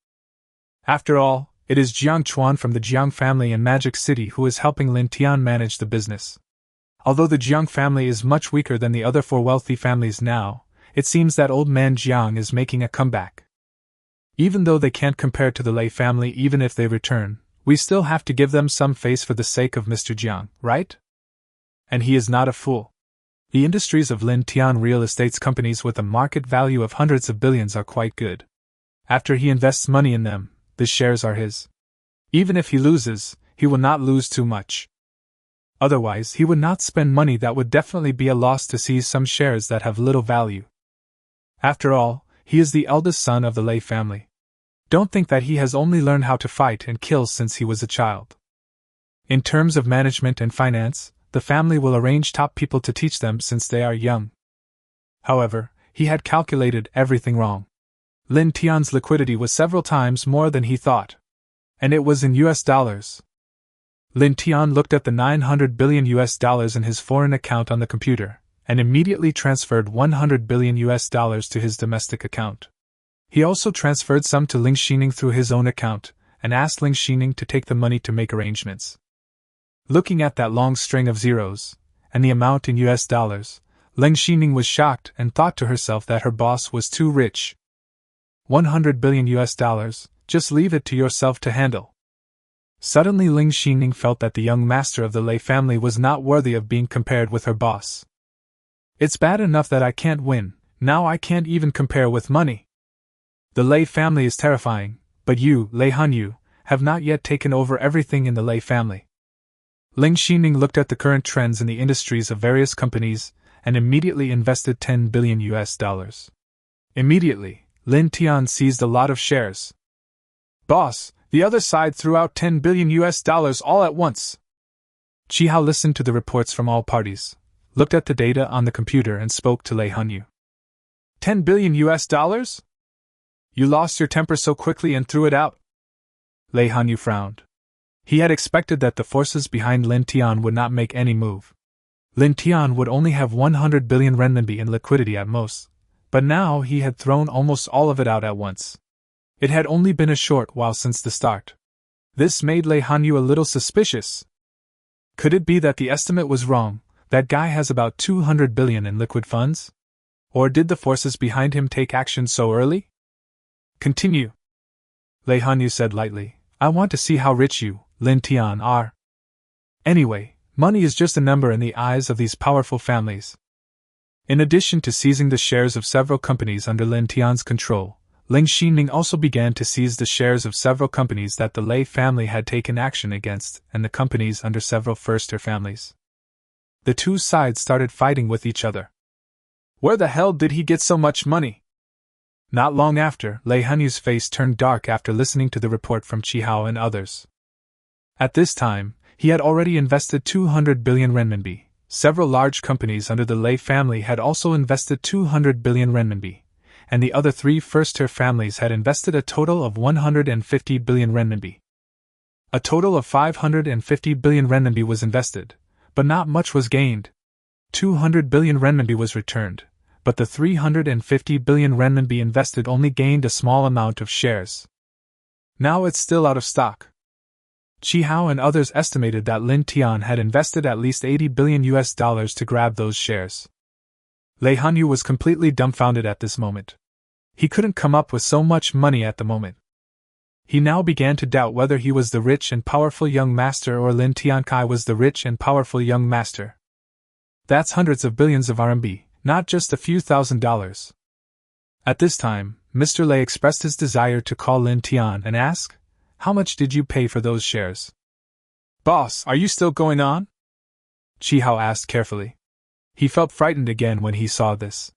After all, it is Jiang Chuan from the Jiang family in Magic City who is helping Lin Tian manage the business. Although the Jiang family is much weaker than the other four wealthy families now, it seems that old man Jiang is making a comeback. Even though they can't compare to the Lei family even if they return, we still have to give them some face for the sake of Mr. Jiang, right? And he is not a fool. The industries of Lin Tian real estate companies with a market value of hundreds of billions are quite good. After he invests money in them, the shares are his. Even if he loses, he will not lose too much. Otherwise, he would not spend money that would definitely be a loss to seize some shares that have little value. After all, he is the eldest son of the Lei family. Don't think that he has only learned how to fight and kill since he was a child. In terms of management and finance, the family will arrange top people to teach them since they are young. However, he had calculated everything wrong. Lin Tian's liquidity was several times more than he thought. And it was in US dollars. Lin Tian looked at the 900 billion US dollars in his foreign account on the computer, and immediately transferred 100 billion US dollars to his domestic account. He also transferred some to Ling Xining through his own account, and asked Ling Xining to take the money to make arrangements. Looking at that long string of zeros, and the amount in US dollars, Ling Xining was shocked and thought to herself that her boss was too rich. 100 billion US dollars, just leave it to yourself to handle. Suddenly Ling Xining felt that the young master of the Lei family was not worthy of being compared with her boss. It's bad enough that I can't win, now I can't even compare with money. The Lei family is terrifying, but you, Lei Hanyu, have not yet taken over everything in the Lei family. Ling Xining looked at the current trends in the industries of various companies, and immediately invested 10 billion US dollars. Immediately, Lin Tian seized a lot of shares. Boss, the other side threw out 10 billion US dollars all at once. Chi Hao listened to the reports from all parties, looked at the data on the computer and spoke to Lei Hanyu. 10 billion US dollars? You lost your temper so quickly and threw it out? Lei Hanyu frowned. He had expected that the forces behind Lin Tian would not make any move. Lin Tian would only have 100 billion renminbi in liquidity at most, but now he had thrown almost all of it out at once. It had only been a short while since the start. This made Lei Hanyu a little suspicious. Could it be that the estimate was wrong, that guy has about 200 billion in liquid funds? Or did the forces behind him take action so early? Continue. Lei Hanyu said lightly, I want to see how rich you, Lin Tian, are. Anyway, money is just a number in the eyes of these powerful families. In addition to seizing the shares of several companies under Lin Tian's control, Ling Xining also began to seize the shares of several companies that the Lei family had taken action against, and the companies under several first-tier families. The two sides started fighting with each other. Where the hell did he get so much money? Not long after, Lei Hanyu's face turned dark after listening to the report from Chi Hao and others. At this time, he had already invested 200 billion renminbi. Several large companies under the Lei family had also invested 200 billion renminbi, and the other three first-tier families had invested a total of 150 billion renminbi. A total of 550 billion renminbi was invested, but not much was gained. 200 billion renminbi was returned, but the 350 billion renminbi invested only gained a small amount of shares. Now it's still out of stock. Chi Hao and others estimated that Lin Tian had invested at least $80 billion to grab those shares. Lei Hanyu was completely dumbfounded at this moment. He couldn't come up with so much money at the moment. He now began to doubt whether he was the rich and powerful young master or Lin Tiankai was the rich and powerful young master. That's hundreds of billions of RMB, not just a few $1,000s. At this time, Mr. Lei expressed his desire to call Lin Tian and ask, "How much did you pay for those shares?" "Boss, are you still going on?" Chi Hao asked carefully. He felt frightened again when he saw this.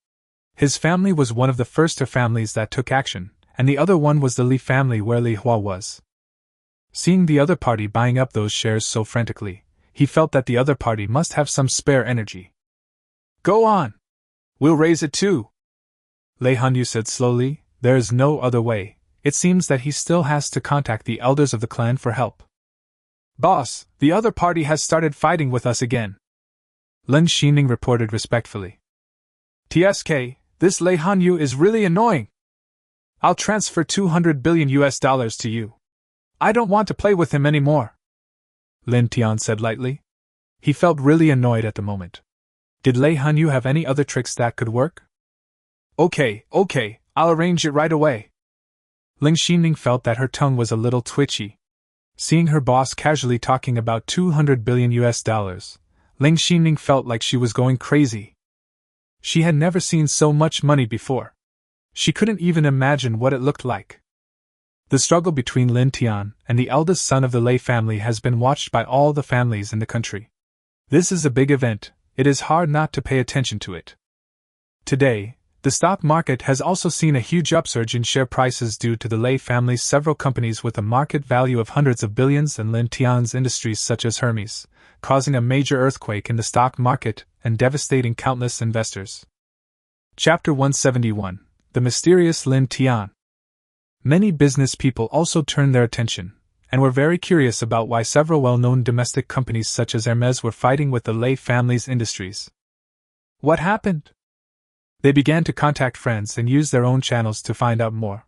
His family was one of the first families that took action, and the other one was the Li family where Li Hua was. Seeing the other party buying up those shares so frantically, he felt that the other party must have some spare energy. "Go on! We'll raise it too!" Lei Hanyu said slowly. "There is no other way. It seems that he still has to contact the elders of the clan for help." "Boss, the other party has started fighting with us again," Lin Xining reported respectfully. "TSK, this Lei Hanyu is really annoying. I'll transfer $200 billion to you. I don't want to play with him anymore," Lin Tian said lightly. He felt really annoyed at the moment. Did Lei Hanyu have any other tricks that could work? Okay, I'll arrange it right away." Ling Xining felt that her tongue was a little twitchy. Seeing her boss casually talking about $200 billion, Ling Xining felt like she was going crazy. She had never seen so much money before. She couldn't even imagine what it looked like. The struggle between Lin Tian and the eldest son of the Lei family has been watched by all the families in the country. This is a big event, it is hard not to pay attention to it. Today, the stock market has also seen a huge upsurge in share prices due to the Lei family's several companies with a market value of hundreds of billions and Lin Tian's industries such as Hermes, causing a major earthquake in the stock market and devastating countless investors. Chapter 171: The Mysterious Lin Tian. Many business people also turned their attention, and were very curious about why several well-known domestic companies such as Hermes were fighting with the Lei family's industries. What happened? They began to contact friends and use their own channels to find out more.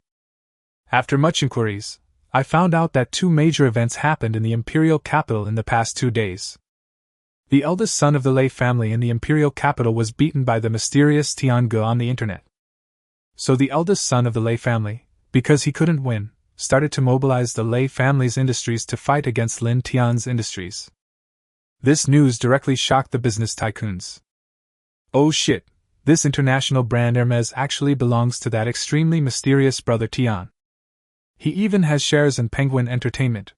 After much inquiries, I found out that two major events happened in the imperial capital in the past 2 days. The eldest son of the Lei family in the imperial capital was beaten by the mysterious Tian Ge on the internet. So the eldest son of the Lei family, because he couldn't win, started to mobilize the Lei family's industries to fight against Lin Tian's industries. This news directly shocked the business tycoons. Oh shit! This international brand Hermes actually belongs to that extremely mysterious brother Tian. He even has shares in Penguin Entertainment.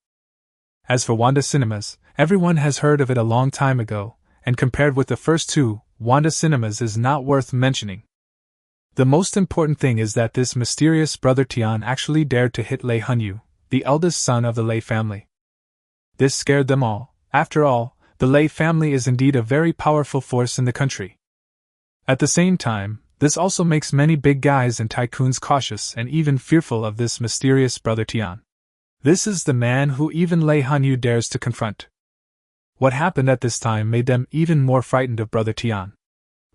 As for Wanda Cinemas, everyone has heard of it a long time ago, and compared with the first two, Wanda Cinemas is not worth mentioning. The most important thing is that this mysterious brother Tian actually dared to hit Lei Hanyu, the eldest son of the Lei family. This scared them all. After all, the Lei family is indeed a very powerful force in the country. At the same time, this also makes many big guys and tycoons cautious and even fearful of this mysterious brother Tian. This is the man who even Lei Hanyu dares to confront. What happened at this time made them even more frightened of brother Tian.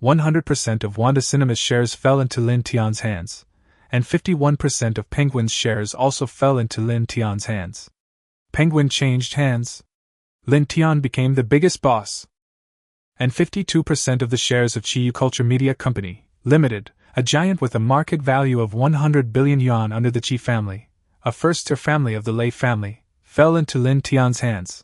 100% of Wanda Cinema's shares fell into Lin Tian's hands, and 51% of Penguin's shares also fell into Lin Tian's hands. Penguin changed hands. Lin Tian became the biggest boss. And 52% of the shares of Chiyu Culture Media Company, Limited, a giant with a market value of 100 billion yuan under the Chi family, a first-tier family of the Lei family, fell into Lin Tian's hands.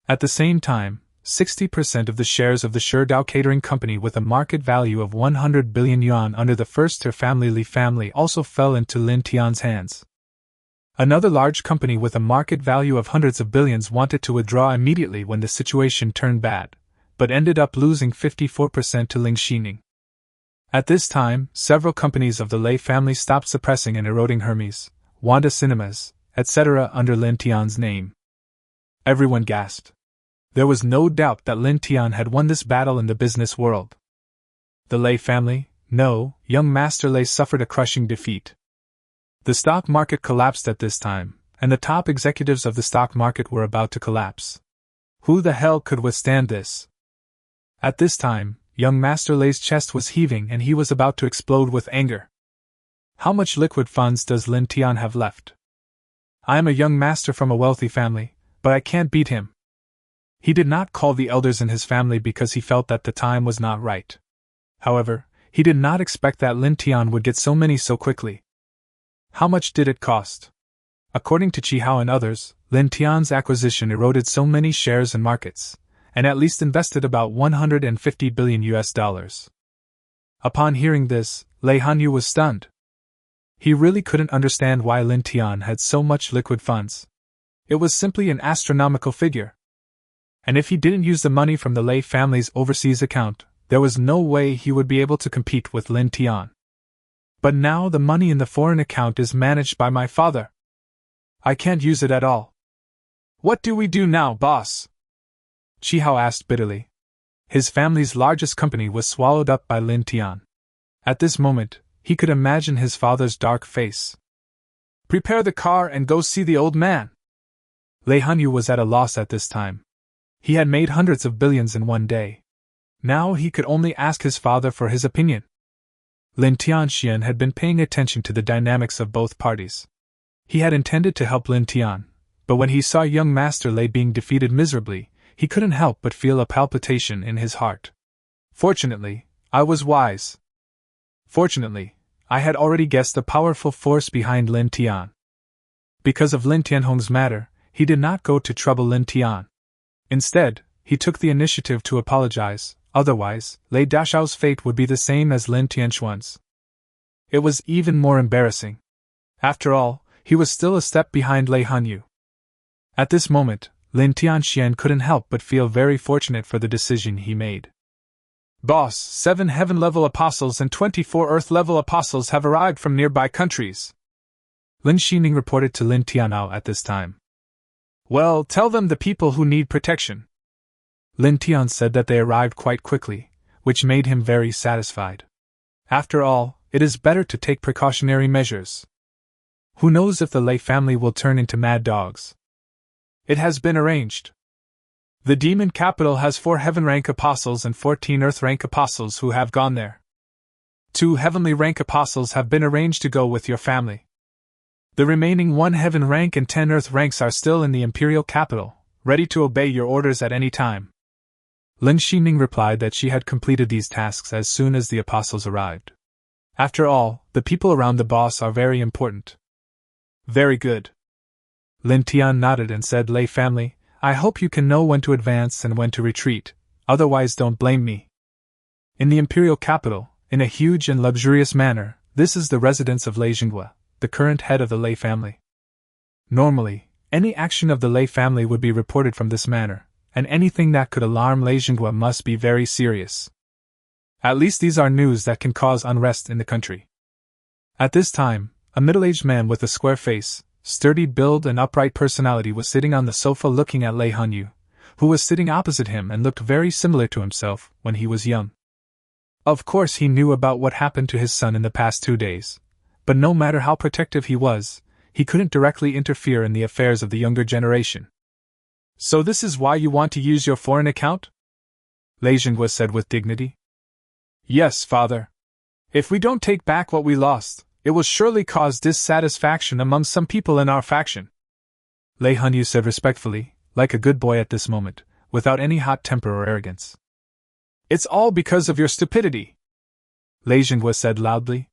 At the same time, 60% of the shares of the Sherdao Catering Company with a market value of 100 billion yuan under the first-tier family Li family also fell into Lin Tian's hands. Another large company with a market value of hundreds of billions wanted to withdraw immediately when the situation turned bad, but ended up losing 54% to Ling Xining. At this time, several companies of the Lei family stopped suppressing and eroding Hermes, Wanda Cinemas, etc. under Lin Tian's name. Everyone gasped. There was no doubt that Lin Tian had won this battle in the business world. The Lei family, no, young Master Lei suffered a crushing defeat. The stock market collapsed at this time, and the top executives of the stock market were about to collapse. Who the hell could withstand this? At this time, young Master Lei's chest was heaving and he was about to explode with anger. How much liquid funds does Lin Tian have left? I am a young master from a wealthy family, but I can't beat him. He did not call the elders in his family because he felt that the time was not right. However, he did not expect that Lin Tian would get so many so quickly. How much did it cost? According to Chi Hao and others, Lin Tian's acquisition eroded so many shares and markets, and at least invested about $150 billion. Upon hearing this, Lei Hanyu was stunned. He really couldn't understand why Lin Tian had so much liquid funds. It was simply an astronomical figure. And if he didn't use the money from the Lei family's overseas account, there was no way he would be able to compete with Lin Tian. But now the money in the foreign account is managed by my father. I can't use it at all. What do we do now, boss? Chi Hao asked bitterly. His family's largest company was swallowed up by Lin Tian. At this moment, he could imagine his father's dark face. Prepare the car and go see the old man. Lei Hanyu was at a loss at this time. He had made hundreds of billions in one day. Now he could only ask his father for his opinion. Lin Tianxian had been paying attention to the dynamics of both parties. He had intended to help Lin Tian, but when he saw young Master Lei being defeated miserably, he couldn't help but feel a palpitation in his heart. Fortunately, I was wise. Fortunately, I had already guessed the powerful force behind Lin Tian. Because of Lin Tianhong's matter, he did not go to trouble Lin Tian. Instead, he took the initiative to apologize, otherwise, Lei Dashao's fate would be the same as Lin Tianxuan's. It was even more embarrassing. After all, he was still a step behind Lei Hanyu. At this moment, Lin Tianxian couldn't help but feel very fortunate for the decision he made. Boss, 7 heaven-level apostles and 24 earth-level apostles have arrived from nearby countries. Lin Xining reported to Lin Tianao at this time. Well, tell them the people who need protection. Lin Tian said that they arrived quite quickly, which made him very satisfied. After all, it is better to take precautionary measures. Who knows if the Lei family will turn into mad dogs? It has been arranged. The demon capital has 4 heaven-rank apostles and 14 earth-rank apostles who have gone there. 2 heavenly-rank apostles have been arranged to go with your family. The remaining 1 heaven rank and 10 earth ranks are still in the imperial capital, ready to obey your orders at any time. Lin Xining replied that she had completed these tasks as soon as the apostles arrived. After all, the people around the boss are very important. Very good. Lin Tian nodded and said, Lei family, I hope you can know when to advance and when to retreat, otherwise don't blame me. In the imperial capital, in a huge and luxurious manner, this is the residence of Lei Jinghua, the current head of the Lei family. Normally, any action of the Lei family would be reported from this manor, and anything that could alarm Lei Jinghua must be very serious. At least these are news that can cause unrest in the country. At this time, a middle-aged man with a square face, sturdy build and upright personality was sitting on the sofa looking at Lei Hanyu, who was sitting opposite him and looked very similar to himself when he was young. Of course he knew about what happened to his son in the past 2 days, but no matter how protective he was, he couldn't directly interfere in the affairs of the younger generation. So this is why you want to use your foreign account? Lei Jinghua said with dignity. Yes, father. If we don't take back what we lost, it will surely cause dissatisfaction among some people in our faction. Lei Hanyu said respectfully, like a good boy at this moment, without any hot temper or arrogance. It's all because of your stupidity, Lei Jinghua said loudly.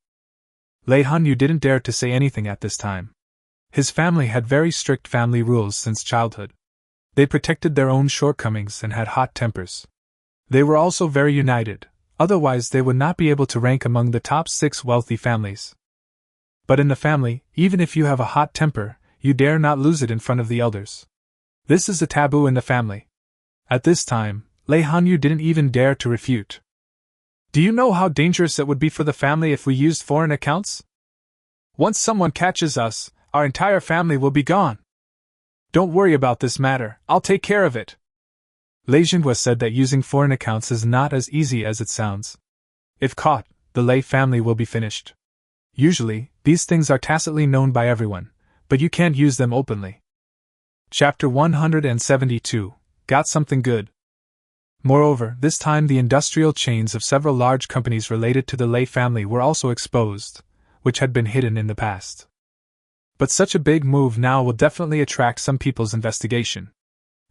Lei Hanyu didn't dare to say anything at this time. His family had very strict family rules since childhood. They protected their own shortcomings and had hot tempers. They were also very united, otherwise they would not be able to rank among the top 6 wealthy families. But in the family, even if you have a hot temper, you dare not lose it in front of the elders. This is a taboo in the family. At this time, Lei Hanyu didn't even dare to refute. Do you know how dangerous it would be for the family if we used foreign accounts? Once someone catches us, our entire family will be gone. Don't worry about this matter, I'll take care of it. Lei Zhenhua said that using foreign accounts is not as easy as it sounds. If caught, the Lei family will be finished. Usually, these things are tacitly known by everyone, but you can't use them openly. Chapter 172. Got something good. Moreover, this time the industrial chains of several large companies related to the Lei family were also exposed, which had been hidden in the past. But such a big move now will definitely attract some people's investigation.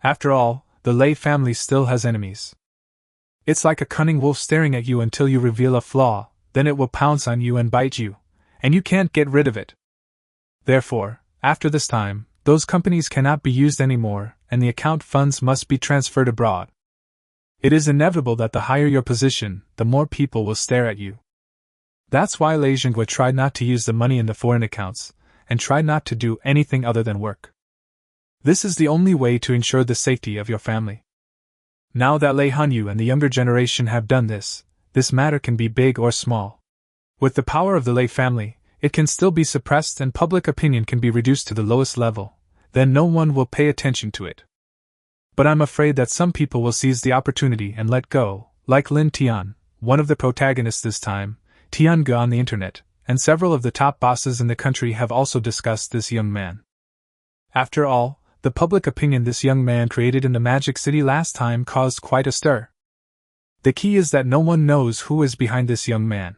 After all, the Lei family still has enemies. It's like a cunning wolf staring at you until you reveal a flaw, then it will pounce on you and bite you, and you can't get rid of it. Therefore, after this time, those companies cannot be used anymore, and the account funds must be transferred abroad. It is inevitable that the higher your position, the more people will stare at you. That's why Lei Zhenhua tried not to use the money in the foreign accounts, and tried not to do anything other than work. This is the only way to ensure the safety of your family. Now that Lei Hanyu and the younger generation have done this matter can be big or small. With the power of the Lei family, it can still be suppressed and public opinion can be reduced to the lowest level, then no one will pay attention to it. But I'm afraid that some people will seize the opportunity and let go, like Lin Tian, one of the protagonists this time, Tiange on the internet, and several of the top bosses in the country have also discussed this young man. After all, the public opinion this young man created in the Magic City last time caused quite a stir. The key is that no one knows who is behind this young man.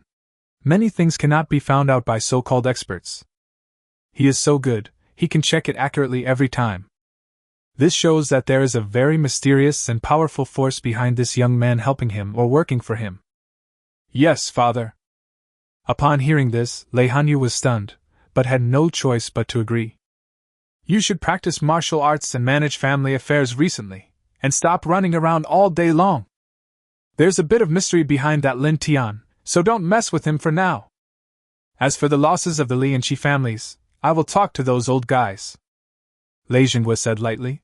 Many things cannot be found out by so-called experts. He is so good, he can check it accurately every time. This shows that there is a very mysterious and powerful force behind this young man helping him or working for him. Yes, father. Upon hearing this, Lei Hanyu was stunned, but had no choice but to agree. You should practice martial arts and manage family affairs recently, and stop running around all day long. There's a bit of mystery behind that Lin Tian, so don't mess with him for now. As for the losses of the Li and Qi families, I will talk to those old guys. Lei Zhenhua said lightly.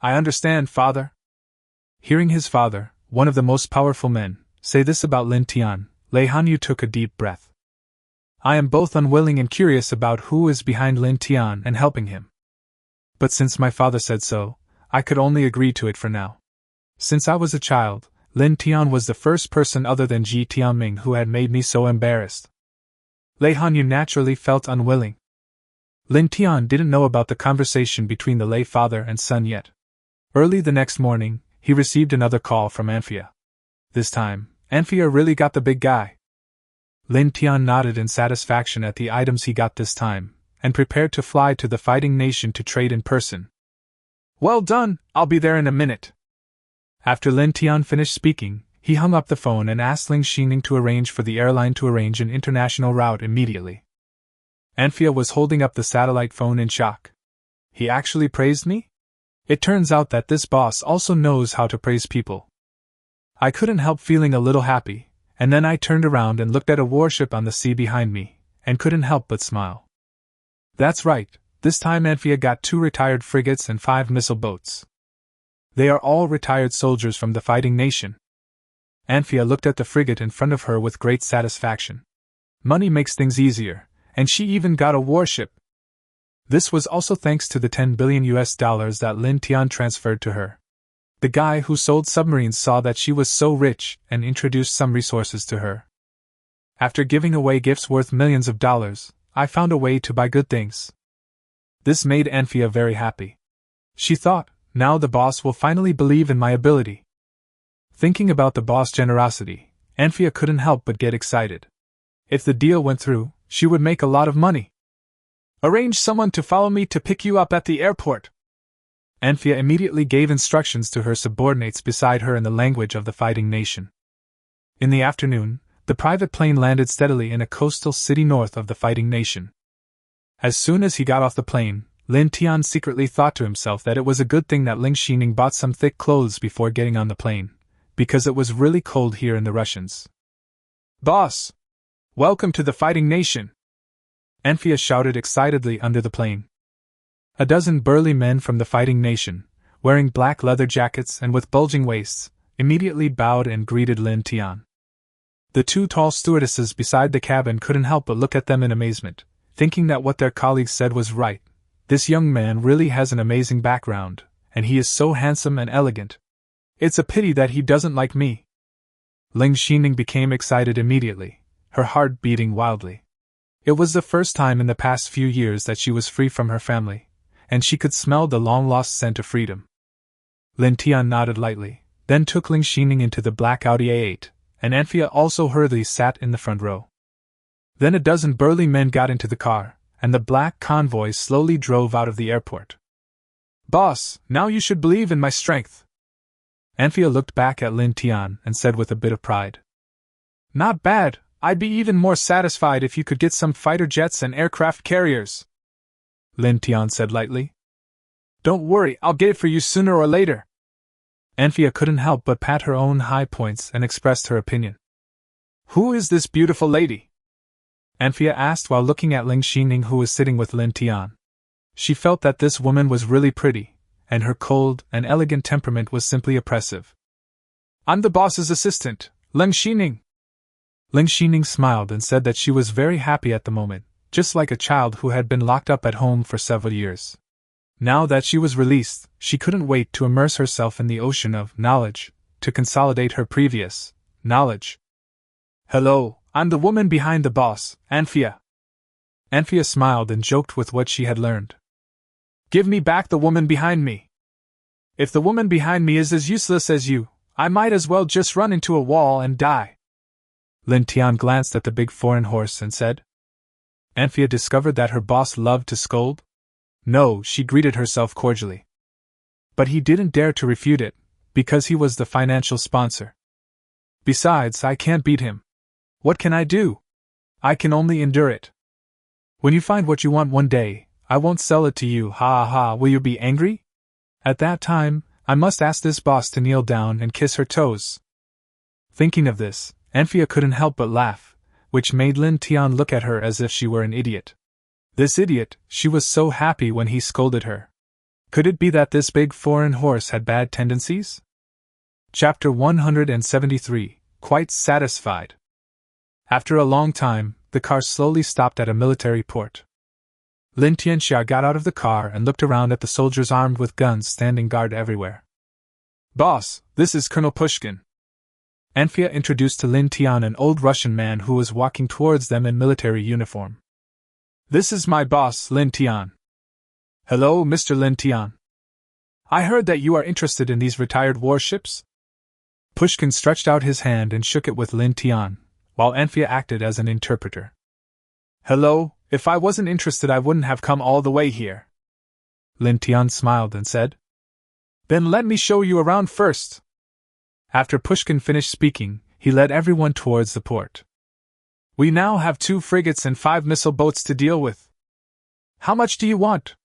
I understand, father. Hearing his father, one of the most powerful men, say this about Lin Tian, Lei Hanyu took a deep breath. I am both unwilling and curious about who is behind Lin Tian and helping him. But since my father said so, I could only agree to it for now. Since I was a child, Lin Tian was the first person other than Ji Tianming who had made me so embarrassed. Lei Hanyu naturally felt unwilling. Lin Tian didn't know about the conversation between the Lei father and son yet. Early the next morning, he received another call from Anfia. This time, Anfia really got the big guy. Lin Tian nodded in satisfaction at the items he got this time, and prepared to fly to the fighting nation to trade in person. Well done, I'll be there in a minute. After Lin Tian finished speaking, he hung up the phone and asked Ling Xining to arrange for the airline to arrange an international route immediately. Anfia was holding up the satellite phone in shock. He actually praised me? It turns out that this boss also knows how to praise people. I couldn't help feeling a little happy, and then I turned around and looked at a warship on the sea behind me, and couldn't help but smile. That's right, this time Anfia got 2 retired frigates and 5 missile boats. They are all retired soldiers from the fighting nation. Anfia looked at the frigate in front of her with great satisfaction. Money makes things easier, and she even got a warship. This was also thanks to the $10 billion that Lin Tian transferred to her. The guy who sold submarines saw that she was so rich and introduced some resources to her. After giving away gifts worth millions of dollars, I found a way to buy good things. This made Anfia very happy. She thought, now the boss will finally believe in my ability. Thinking about the boss' generosity, Anfia couldn't help but get excited. If the deal went through, she would make a lot of money. Arrange someone to follow me to pick you up at the airport. Anfia immediately gave instructions to her subordinates beside her in the language of the fighting nation. In the afternoon, the private plane landed steadily in a coastal city north of the fighting nation. As soon as he got off the plane, Lin Tian secretly thought to himself that it was a good thing that Ling Xining bought some thick clothes before getting on the plane, because it was really cold here in the Russians. Boss! Welcome to the fighting nation! Anfia shouted excitedly under the plane. A dozen burly men from the fighting nation, wearing black leather jackets and with bulging waists, immediately bowed and greeted Lin Tian. The two tall stewardesses beside the cabin couldn't help but look at them in amazement, thinking that what their colleagues said was right. This young man really has an amazing background, and he is so handsome and elegant. It's a pity that he doesn't like me. Ling Xining became excited immediately, her heart beating wildly. It was the first time in the past few years that she was free from her family, and she could smell the long-lost scent of freedom. Lin Tian nodded lightly, then took Ling Xining into the black Audi A8, and Anfia also hurriedly sat in the front row. Then a dozen burly men got into the car, and the black convoy slowly drove out of the airport. "Boss, now you should believe in my strength." Anfia looked back at Lin Tian and said with a bit of pride. "Not bad. I'd be even more satisfied if you could get some fighter jets and aircraft carriers," Lin Tian said lightly. "Don't worry, I'll get it for you sooner or later." Anfia couldn't help but pat her own high points and expressed her opinion. "Who is this beautiful lady?" Anfia asked while looking at Ling Xining, who was sitting with Lin Tian. She felt that this woman was really pretty, and her cold and elegant temperament was simply oppressive. "I'm the boss's assistant, Ling Xining." Ling Xining smiled and said that she was very happy at the moment, just like a child who had been locked up at home for several years. Now that she was released, she couldn't wait to immerse herself in the ocean of knowledge, to consolidate her previous knowledge. "Hello, I'm the woman behind the boss, Anfia." Anfia smiled and joked with what she had learned. "Give me back the woman behind me. If the woman behind me is as useless as you, I might as well just run into a wall and die." Lin Tian glanced at the big foreign horse and said. Anfia discovered that her boss loved to scold. No, she greeted herself cordially. But he didn't dare to refute it, because he was the financial sponsor. "Besides, I can't beat him. What can I do? I can only endure it. When you find what you want one day, I won't sell it to you, ha ha, will you be angry? At that time, I must ask this boss to kneel down and kiss her toes." Thinking of this, Anfia couldn't help but laugh, which made Lin Tian look at her as if she were an idiot. This idiot, she was so happy when he scolded her. Could it be that this big foreign horse had bad tendencies? Chapter 173, Quite Satisfied. After a long time, the car slowly stopped at a military port. Lin Tianxia got out of the car and looked around at the soldiers armed with guns standing guard everywhere. "Boss, this is Colonel Pushkin." Anfia introduced to Lin Tian an old Russian man who was walking towards them in military uniform. "This is my boss, Lin Tian." "Hello, Mr. Lin Tian. I heard that you are interested in these retired warships?" Pushkin stretched out his hand and shook it with Lin Tian, while Anfia acted as an interpreter. "Hello, if I wasn't interested I wouldn't have come all the way here." Lin Tian smiled and said. "Then let me show you around first." After Pushkin finished speaking, he led everyone towards the port. "We now have 2 frigates and 5 missile boats to deal with. How much do you want?"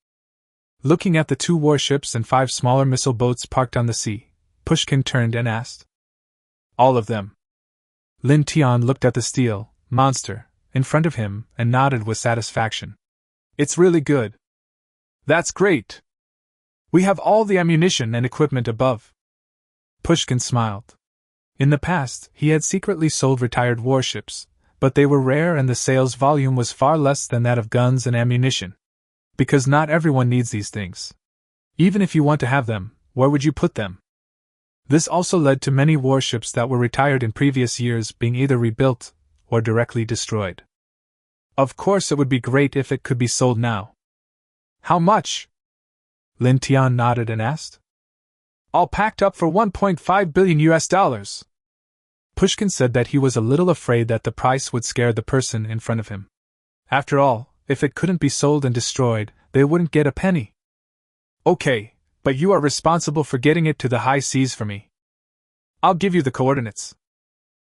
Looking at the 2 warships and 5 smaller missile boats parked on the sea, Pushkin turned and asked. "All of them." Lin Tian looked at the steel monster in front of him and nodded with satisfaction. "It's really good." "That's great. We have all the ammunition and equipment above." Pushkin smiled. In the past, he had secretly sold retired warships, but they were rare and the sales volume was far less than that of guns and ammunition. Because not everyone needs these things. Even if you want to have them, where would you put them? This also led to many warships that were retired in previous years being either rebuilt or directly destroyed. Of course, it would be great if it could be sold now. "How much?" Lin Tian nodded and asked. "All packed up for $1.5 billion. Pushkin said that he was a little afraid that the price would scare the person in front of him. After all, if it couldn't be sold and destroyed, they wouldn't get a penny. "Okay, but you are responsible for getting it to the high seas for me. I'll give you the coordinates."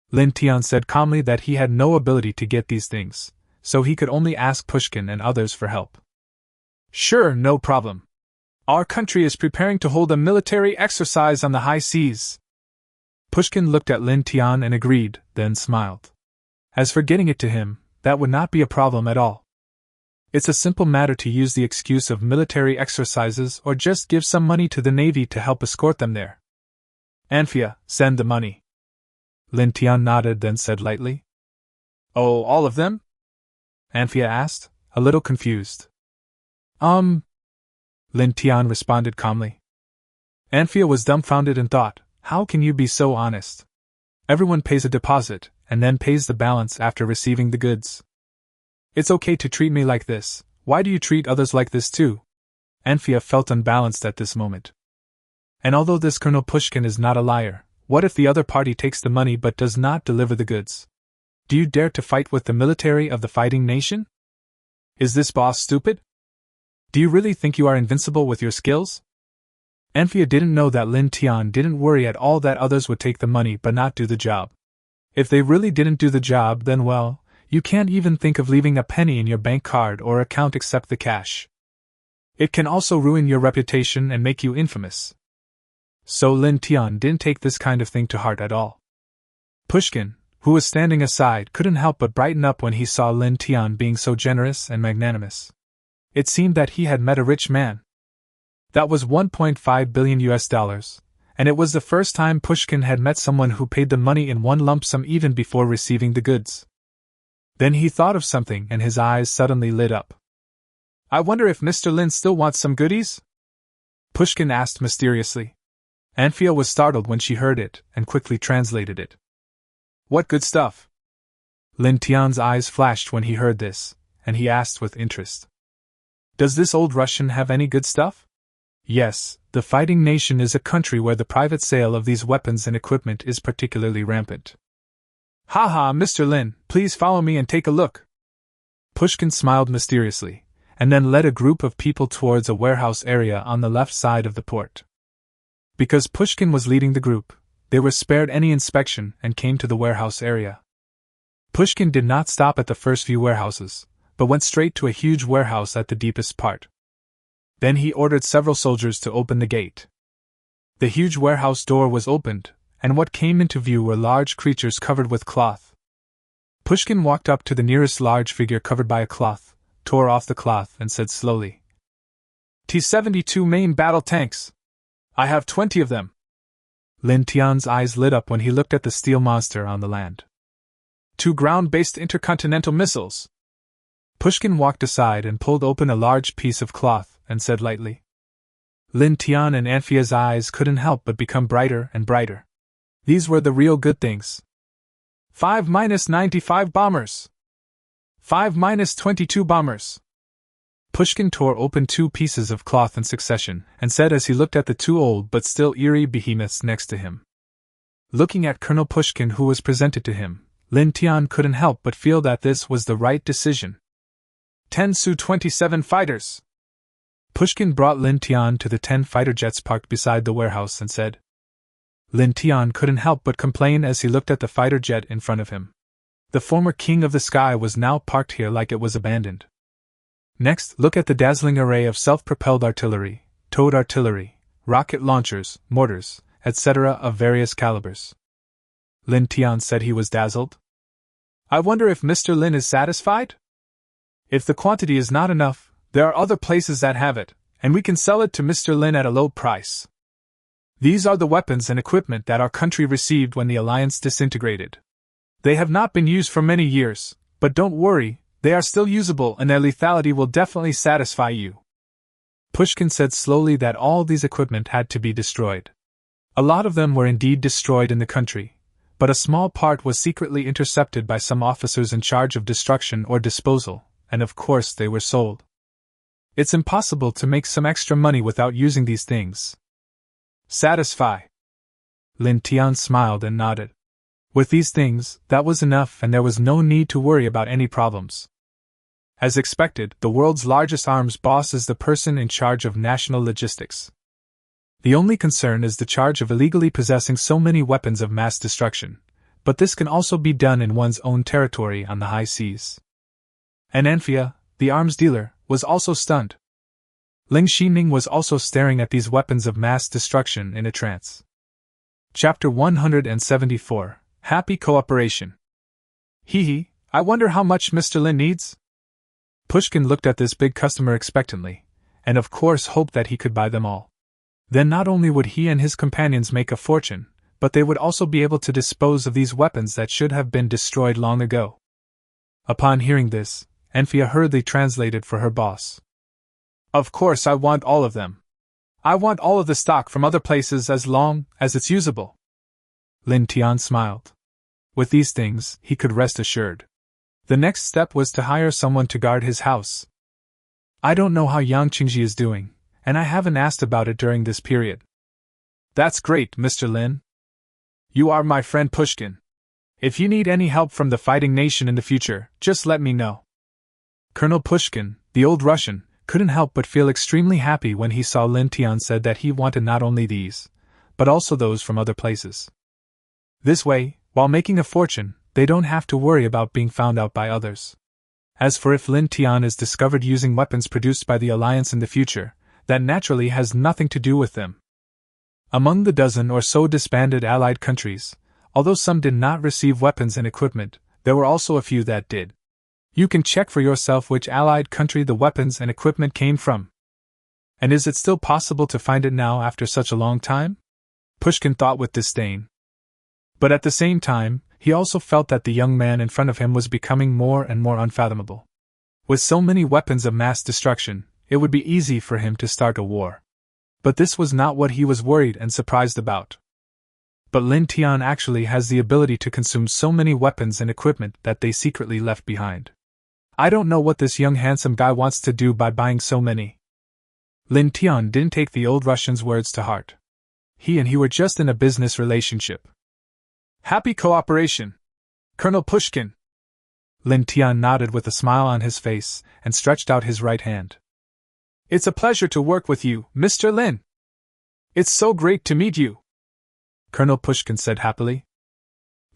Lin Tian said calmly that he had no ability to get these things, so he could only ask Pushkin and others for help. "Sure, no problem. Our country is preparing to hold a military exercise on the high seas." Pushkin looked at Lin Tian and agreed, then smiled. As for getting it to him, that would not be a problem at all. It's a simple matter to use the excuse of military exercises or just give some money to the Navy to help escort them there. "Anfia, send the money." Lin Tian nodded, then said lightly. Oh, all of them? Anfia asked, a little confused. Lin Tian responded calmly. Anfia was dumbfounded and thought, how can you be so honest? Everyone pays a deposit, and then pays the balance after receiving the goods. It's okay to treat me like this, why do you treat others like this too? Anfia felt unbalanced at this moment. And although this Colonel Pushkin is not a liar, what if the other party takes the money but does not deliver the goods? Do you dare to fight with the military of the fighting nation? Is this boss stupid? Do you really think you are invincible with your skills? Anfia didn't know that Lin Tian didn't worry at all that others would take the money but not do the job. If they really didn't do the job, then well, you can't even think of leaving a penny in your bank card or account except the cash. It can also ruin your reputation and make you infamous. So Lin Tian didn't take this kind of thing to heart at all. Pushkin, who was standing aside, couldn't help but brighten up when he saw Lin Tian being so generous and magnanimous. It seemed that he had met a rich man. That was 1.5 billion US dollars, and it was the first time Pushkin had met someone who paid the money in one lump sum even before receiving the goods. Then he thought of something and his eyes suddenly lit up. I wonder if Mr. Lin still wants some goodies? Pushkin asked mysteriously. Anfia was startled when she heard it and quickly translated it. What good stuff? Lin Tian's eyes flashed when he heard this, and he asked with interest. Does this old Russian have any good stuff? Yes, the fighting nation is a country where the private sale of these weapons and equipment is particularly rampant. Haha, Mr. Lin, please follow me and take a look. Pushkin smiled mysteriously, and then led a group of people towards a warehouse area on the left side of the port. Because Pushkin was leading the group, they were spared any inspection and came to the warehouse area. Pushkin did not stop at the first few warehouses, but went straight to a huge warehouse at the deepest part. Then he ordered several soldiers to open the gate. The huge warehouse door was opened, and what came into view were large creatures covered with cloth. Pushkin walked up to the nearest large figure covered by a cloth, tore off the cloth and said slowly, T-72 main battle tanks. I have 20 of them. Lin Tian's eyes lit up when he looked at the steel monster on the land. 2 ground-based intercontinental missiles. Pushkin walked aside and pulled open a large piece of cloth and said lightly. Lin Tian and Anfia's eyes couldn't help but become brighter and brighter. These were the real good things. 5-95 bombers. 5-22 bombers. Pushkin tore open 2 pieces of cloth in succession and said as he looked at the 2 old but still eerie behemoths next to him. Looking at Colonel Pushkin who was presented to him, Lin Tian couldn't help but feel that this was the right decision. 10 Su-27 fighters. Pushkin brought Lin Tian to the 10 fighter jets parked beside the warehouse and said. Lin Tian couldn't help but complain as he looked at the fighter jet in front of him. The former king of the sky was now parked here like it was abandoned. Next, look at the dazzling array of self-propelled artillery, towed artillery, rocket launchers, mortars, etc. of various calibers. Lin Tian said he was dazzled. I wonder if Mr. Lin is satisfied? If the quantity is not enough, there are other places that have it, and we can sell it to Mr. Lin at a low price. These are the weapons and equipment that our country received when the alliance disintegrated. They have not been used for many years, but don't worry, they are still usable and their lethality will definitely satisfy you. Pushkin said slowly that all these equipment had to be destroyed. A lot of them were indeed destroyed in the country, but a small part was secretly intercepted by some officers in charge of destruction or disposal, and of course they were sold. It's impossible to make some extra money without using these things. Satisfy. Lin Tian smiled and nodded. With these things, that was enough and there was no need to worry about any problems. As expected, the world's largest arms boss is the person in charge of national logistics. The only concern is the charge of illegally possessing so many weapons of mass destruction, but this can also be done in one's own territory on the high seas. And Anfia, the arms dealer, was also stunned. Ling Xining was also staring at these weapons of mass destruction in a trance. Chapter 174, Happy Cooperation. Hee, I wonder how much Mr. Lin needs? Pushkin looked at this big customer expectantly, and of course hoped that he could buy them all. Then not only would he and his companions make a fortune, but they would also be able to dispose of these weapons that should have been destroyed long ago. Upon hearing this, Anfia hurriedly translated for her boss. Of course I want all of them. I want all of the stock from other places as long as it's usable. Lin Tian smiled. With these things, he could rest assured. The next step was to hire someone to guard his house. I don't know how Yang Qingji is doing, and I haven't asked about it during this period. That's great, Mr. Lin. You are my friend Pushkin. If you need any help from the fighting nation in the future, just let me know. Colonel Pushkin, the old Russian, couldn't help but feel extremely happy when he saw Lin Tian said that he wanted not only these, but also those from other places. This way, while making a fortune, they don't have to worry about being found out by others. As for if Lin Tian is discovered using weapons produced by the Alliance in the future, that naturally has nothing to do with them. Among the dozen or so disbanded Allied countries, although some did not receive weapons and equipment, there were also a few that did. You can check for yourself which Allied country the weapons and equipment came from. And is it still possible to find it now after such a long time? Pushkin thought with disdain. But at the same time, he also felt that the young man in front of him was becoming more and more unfathomable. With so many weapons of mass destruction, it would be easy for him to start a war. But this was not what he was worried and surprised about. But Lin Tian actually has the ability to consume so many weapons and equipment that they secretly left behind. I don't know what this young handsome guy wants to do by buying so many. Lin Tian didn't take the old Russian's words to heart. He and he were just in a business relationship. Happy cooperation, Colonel Pushkin. Lin Tian nodded with a smile on his face and stretched out his right hand. It's a pleasure to work with you, Mr. Lin. It's so great to meet you, Colonel Pushkin said happily.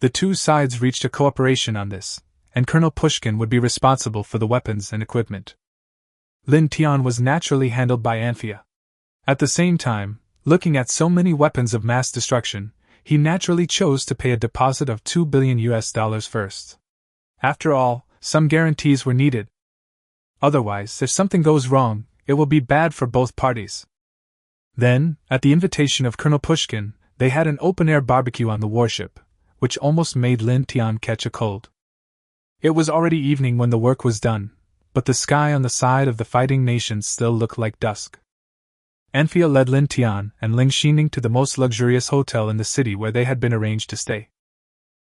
The two sides reached a cooperation on this, and Colonel Pushkin would be responsible for the weapons and equipment. Lin Tian was naturally handled by Anfia. At the same time, looking at so many weapons of mass destruction, he naturally chose to pay a deposit of $2 billion first. After all, some guarantees were needed. Otherwise, if something goes wrong, it will be bad for both parties. Then, at the invitation of Colonel Pushkin, they had an open-air barbecue on the warship, which almost made Lin Tian catch a cold. It was already evening when the work was done, but the sky on the side of the fighting nations still looked like dusk. Anfia led Lin Tian and Ling Xining to the most luxurious hotel in the city where they had been arranged to stay.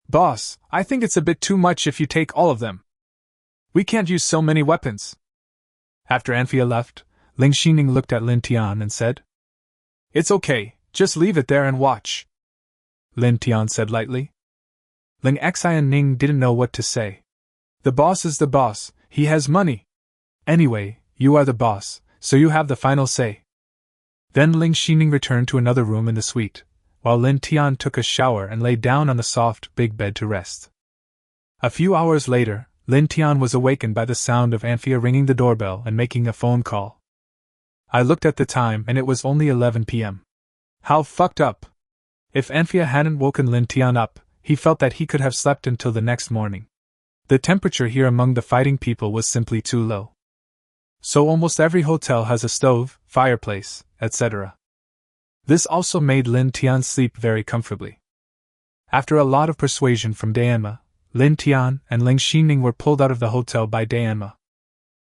Boss, I think it's a bit too much if you take all of them. We can't use so many weapons. After Anfia left, Ling Xining looked at Lin Tian and said, It's okay, just leave it there and watch. Lin Tian said lightly. Ling Xi and Ning didn't know what to say. The boss is the boss, he has money. Anyway, you are the boss, so you have the final say. Then Ling Xining returned to another room in the suite, while Lin Tian took a shower and lay down on the soft, big bed to rest. A few hours later, Lin Tian was awakened by the sound of Anfia ringing the doorbell and making a phone call. I looked at the time and it was only 11 p.m. How fucked up! If Anfia hadn't woken Lin Tian up, he felt that he could have slept until the next morning. The temperature here among the fighting people was simply too low. So almost every hotel has a stove, fireplace, etc. This also made Lin Tian sleep very comfortably. After a lot of persuasion from Dayanma, Lin Tian and Ling Xining were pulled out of the hotel by Dayanma.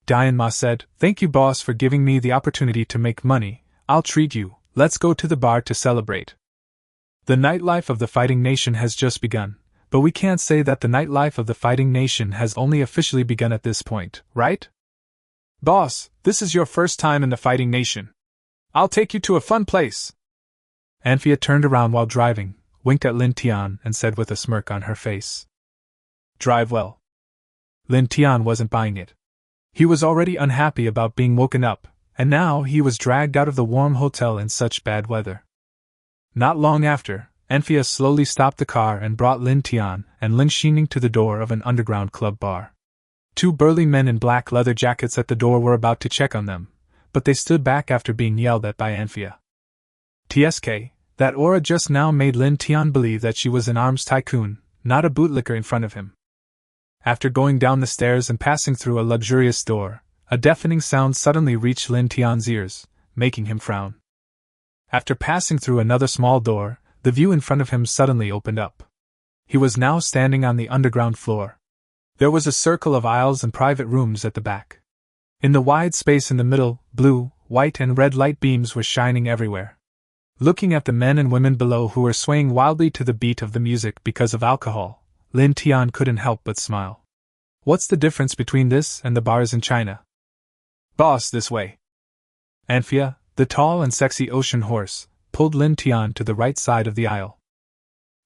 Dayanma said, Thank you boss for giving me the opportunity to make money, I'll treat you, let's go to the bar to celebrate. The nightlife of the fighting nation has just begun, but we can't say that the nightlife of the fighting nation has only officially begun at this point, right? Boss, this is your first time in the fighting nation. I'll take you to a fun place. Anfia turned around while driving, winked at Lin Tian and said with a smirk on her face, Drive well. Lin Tian wasn't buying it. He was already unhappy about being woken up, and now he was dragged out of the warm hotel in such bad weather. Not long after, Anfia slowly stopped the car and brought Lin Tian and Ling Xining to the door of an underground club bar. Two burly men in black leather jackets at the door were about to check on them, but they stood back after being yelled at by Anfia. TSK, that aura just now made Lin Tian believe that she was an arms tycoon, not a bootlicker in front of him. After going down the stairs and passing through a luxurious door, a deafening sound suddenly reached Lin Tian's ears, making him frown. After passing through another small door, the view in front of him suddenly opened up. He was now standing on the underground floor. There was a circle of aisles and private rooms at the back. In the wide space in the middle, blue, white, and red light beams were shining everywhere. Looking at the men and women below who were swaying wildly to the beat of the music because of alcohol, Lin Tian couldn't help but smile. What's the difference between this and the bars in China? Boss, this way. Anphia, the tall and sexy ocean horse, pulled Lin Tian to the right side of the aisle.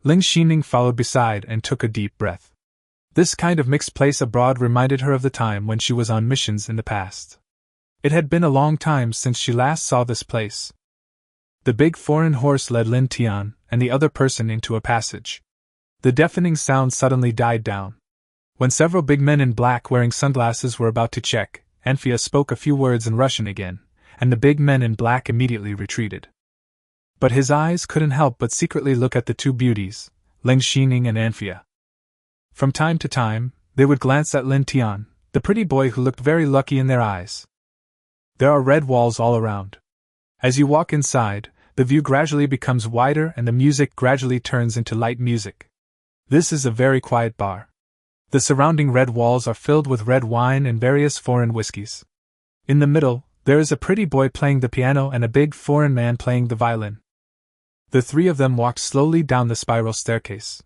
Ling Xining followed beside and took a deep breath. This kind of mixed place abroad reminded her of the time when she was on missions in the past. It had been a long time since she last saw this place. The big foreign horse led Lin Tian and the other person into a passage. The deafening sound suddenly died down. When several big men in black wearing sunglasses were about to check, Anphia spoke a few words in Russian again, and the big men in black immediately retreated. But his eyes couldn't help but secretly look at the two beauties, Ling Xining and Anphia. From time to time, they would glance at Lin Tian, the pretty boy who looked very lucky in their eyes. There are red walls all around. As you walk inside, the view gradually becomes wider and the music gradually turns into light music. This is a very quiet bar. The surrounding red walls are filled with red wine and various foreign whiskies. In the middle, there is a pretty boy playing the piano and a big foreign man playing the violin. The three of them walked slowly down the spiral staircase.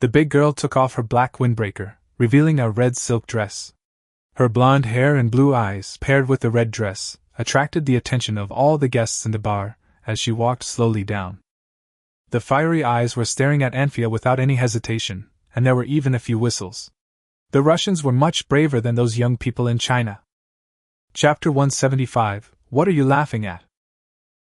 The big girl took off her black windbreaker, revealing a red silk dress. Her blonde hair and blue eyes, paired with the red dress, attracted the attention of all the guests in the bar as she walked slowly down. The fiery eyes were staring at Anphia without any hesitation, and there were even a few whistles. The Russians were much braver than those young people in China. Chapter 175, What are you laughing at?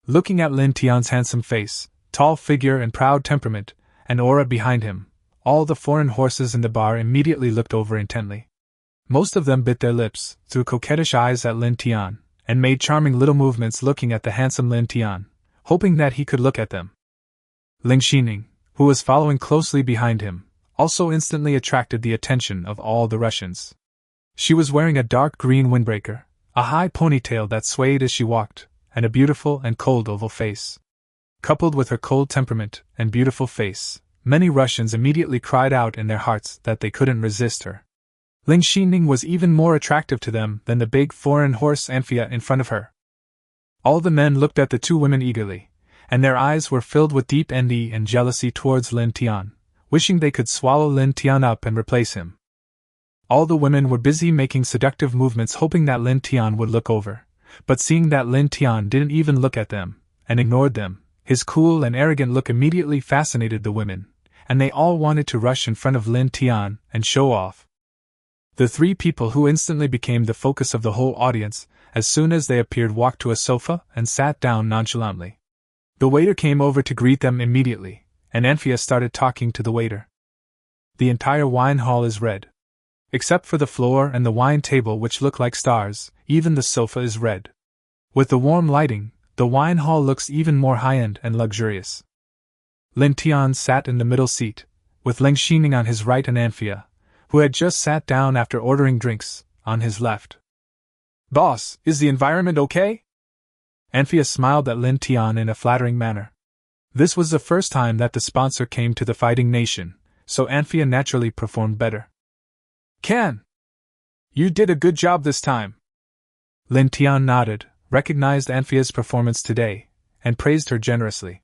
Looking at Lin Tian's handsome face, tall figure and proud temperament, and aura behind him, all the foreign horses in the bar immediately looked over intently. Most of them bit their lips, threw coquettish eyes at Lin Tian, and made charming little movements looking at the handsome Lin Tian, hoping that he could look at them. Ling Xining, who was following closely behind him, also instantly attracted the attention of all the Russians. She was wearing a dark green windbreaker, a high ponytail that swayed as she walked, and a beautiful and cold oval face. Coupled with her cold temperament and beautiful face, many Russians immediately cried out in their hearts that they couldn't resist her. Ling Xining was even more attractive to them than the big foreign horse Anphia in front of her. All the men looked at the two women eagerly, and their eyes were filled with deep envy and jealousy towards Lin Tian, wishing they could swallow Lin Tian up and replace him. All the women were busy making seductive movements hoping that Lin Tian would look over, but seeing that Lin Tian didn't even look at them, and ignored them, his cool and arrogant look immediately fascinated the women, and they all wanted to rush in front of Lin Tian and show off. The three people who instantly became the focus of the whole audience, as soon as they appeared, walked to a sofa and sat down nonchalantly. The waiter came over to greet them immediately, and Anphia started talking to the waiter. The entire wine hall is red. Except for the floor and the wine table, which look like stars, even the sofa is red. With the warm lighting, the wine hall looks even more high-end and luxurious. Lin Tian sat in the middle seat, with Ling Xining on his right and Anphia, who had just sat down after ordering drinks, on his left. Boss, is the environment okay? Anphia smiled at Lin Tian in a flattering manner. This was the first time that the sponsor came to the fighting nation, so Anphia naturally performed better. Can! You did a good job this time. Lin Tian nodded, recognized Anphia's performance today, and praised her generously.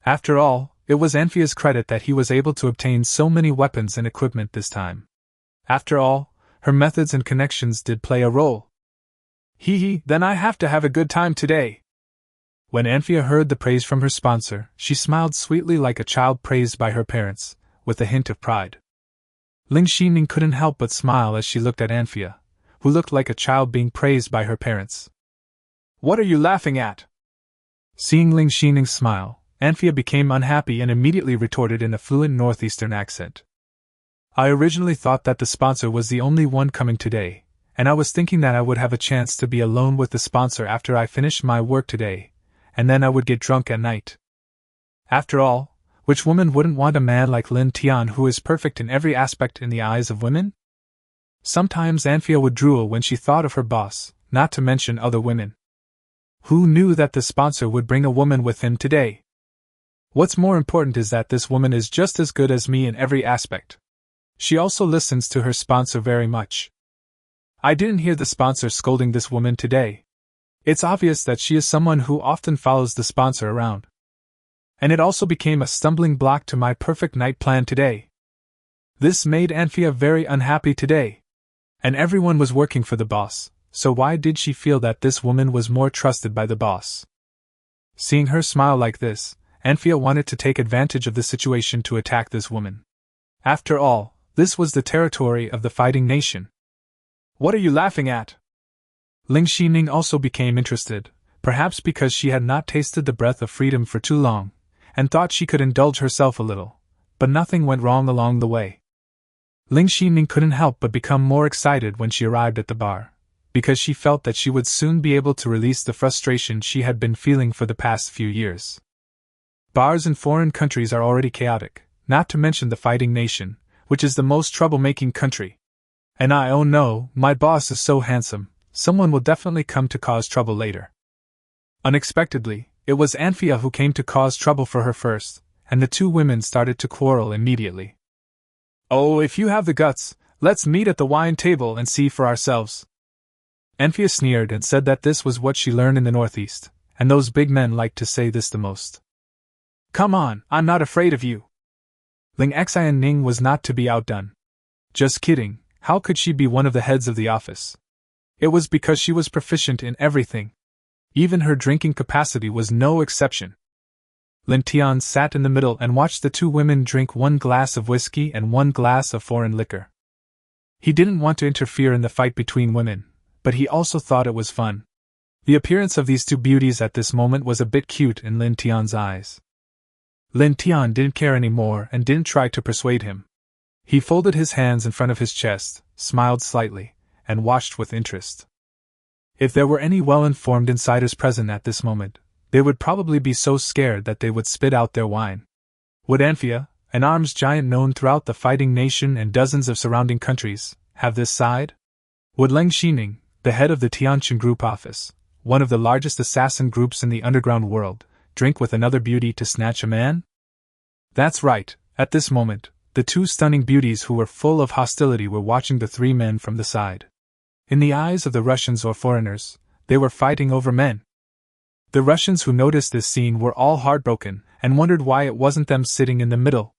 After all, it was Anphia's credit that he was able to obtain so many weapons and equipment this time. After all, her methods and connections did play a role. Hee, then I have to have a good time today. When Anphia heard the praise from her sponsor, she smiled sweetly like a child praised by her parents, with a hint of pride. Ling Xining couldn't help but smile as she looked at Anphia, who looked like a child being praised by her parents. What are you laughing at? Seeing Ling Xining smile, Anphia became unhappy and immediately retorted in a fluent northeastern accent. I originally thought that the sponsor was the only one coming today, and I was thinking that I would have a chance to be alone with the sponsor after I finished my work today, and then I would get drunk at night. After all, which woman wouldn't want a man like Lin Tian who is perfect in every aspect in the eyes of women? Sometimes Anphia would drool when she thought of her boss, not to mention other women. Who knew that the sponsor would bring a woman with him today? What's more important is that this woman is just as good as me in every aspect. She also listens to her sponsor very much. I didn't hear the sponsor scolding this woman today. It's obvious that she is someone who often follows the sponsor around. And it also became a stumbling block to my perfect night plan today. This made Anfia very unhappy today. And everyone was working for the boss, so why did she feel that this woman was more trusted by the boss? Seeing her smile like this, Anfia wanted to take advantage of the situation to attack this woman. After all, this was the territory of the fighting nation. What are you laughing at? Ling Xining also became interested, perhaps because she had not tasted the breath of freedom for too long, and thought she could indulge herself a little, but nothing went wrong along the way. Ling Xining couldn't help but become more excited when she arrived at the bar, because she felt that she would soon be able to release the frustration she had been feeling for the past few years. Bars in foreign countries are already chaotic, not to mention the fighting nation, which is the most troublemaking country. And oh no, my boss is so handsome, someone will definitely come to cause trouble later. Unexpectedly, it was Anfia who came to cause trouble for her first, and the two women started to quarrel immediately. Oh, if you have the guts, let's meet at the wine table and see for ourselves. Anfia sneered and said that this was what she learned in the Northeast, and those big men liked to say this the most. Come on, I'm not afraid of you. Ling Xining was not to be outdone. Just kidding, how could she be one of the heads of the office? It was because she was proficient in everything. Even her drinking capacity was no exception. Lin Tian sat in the middle and watched the two women drink 1 glass of whiskey and 1 glass of foreign liquor. He didn't want to interfere in the fight between women, but he also thought it was fun. The appearance of these two beauties at this moment was a bit cute in Lin Tian's eyes. Lin Tian didn't care anymore and didn't try to persuade him. He folded his hands in front of his chest, smiled slightly, and watched with interest. If there were any well-informed insiders present at this moment, they would probably be so scared that they would spit out their wine. Would Anfia, an arms giant known throughout the fighting nation and dozens of surrounding countries, have this side? Would Ling Xining, the head of the Tianqin Group office, one of the largest assassin groups in the underground world, drink with another beauty to snatch a man? That's right, at this moment, the two stunning beauties who were full of hostility were watching the three men from the side. In the eyes of the Russians or foreigners, they were fighting over men. The Russians who noticed this scene were all heartbroken and wondered why it wasn't them sitting in the middle.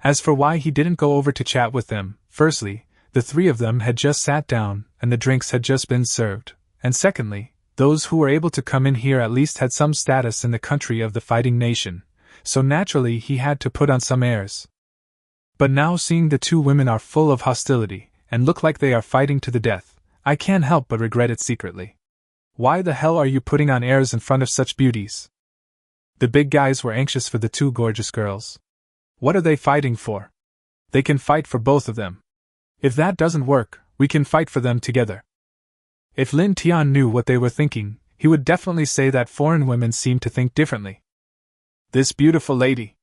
As for why he didn't go over to chat with them, firstly, the three of them had just sat down and the drinks had just been served, and secondly, those who were able to come in here at least had some status in the country of the fighting nation, so naturally he had to put on some airs. But now seeing the two women are full of hostility and look like they are fighting to the death, I can't help but regret it secretly. Why the hell are you putting on airs in front of such beauties? The big guys were anxious for the two gorgeous girls. What are they fighting for? They can fight for both of them. If that doesn't work, we can fight for them together. If Lin Tian knew what they were thinking, he would definitely say that foreign women seem to think differently. This beautiful lady.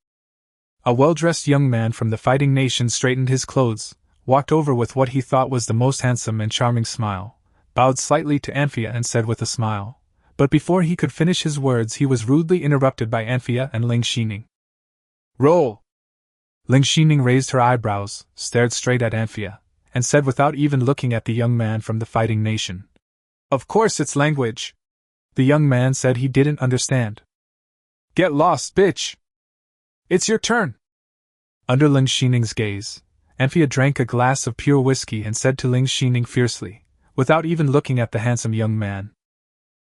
A well-dressed young man from the fighting nation straightened his clothes, walked over with what he thought was the most handsome and charming smile, bowed slightly to Anfia and said with a smile, but before he could finish his words he was rudely interrupted by Anfia and Ling Xining. Roll! Ling Xining raised her eyebrows, stared straight at Anfia, and said without even looking at the young man from the fighting nation. Of course it's language. The young man said he didn't understand. Get lost, bitch! It's your turn! Under Ling Xining's gaze, Anfia drank a glass of pure whiskey and said to Ling Xining fiercely, without even looking at the handsome young man.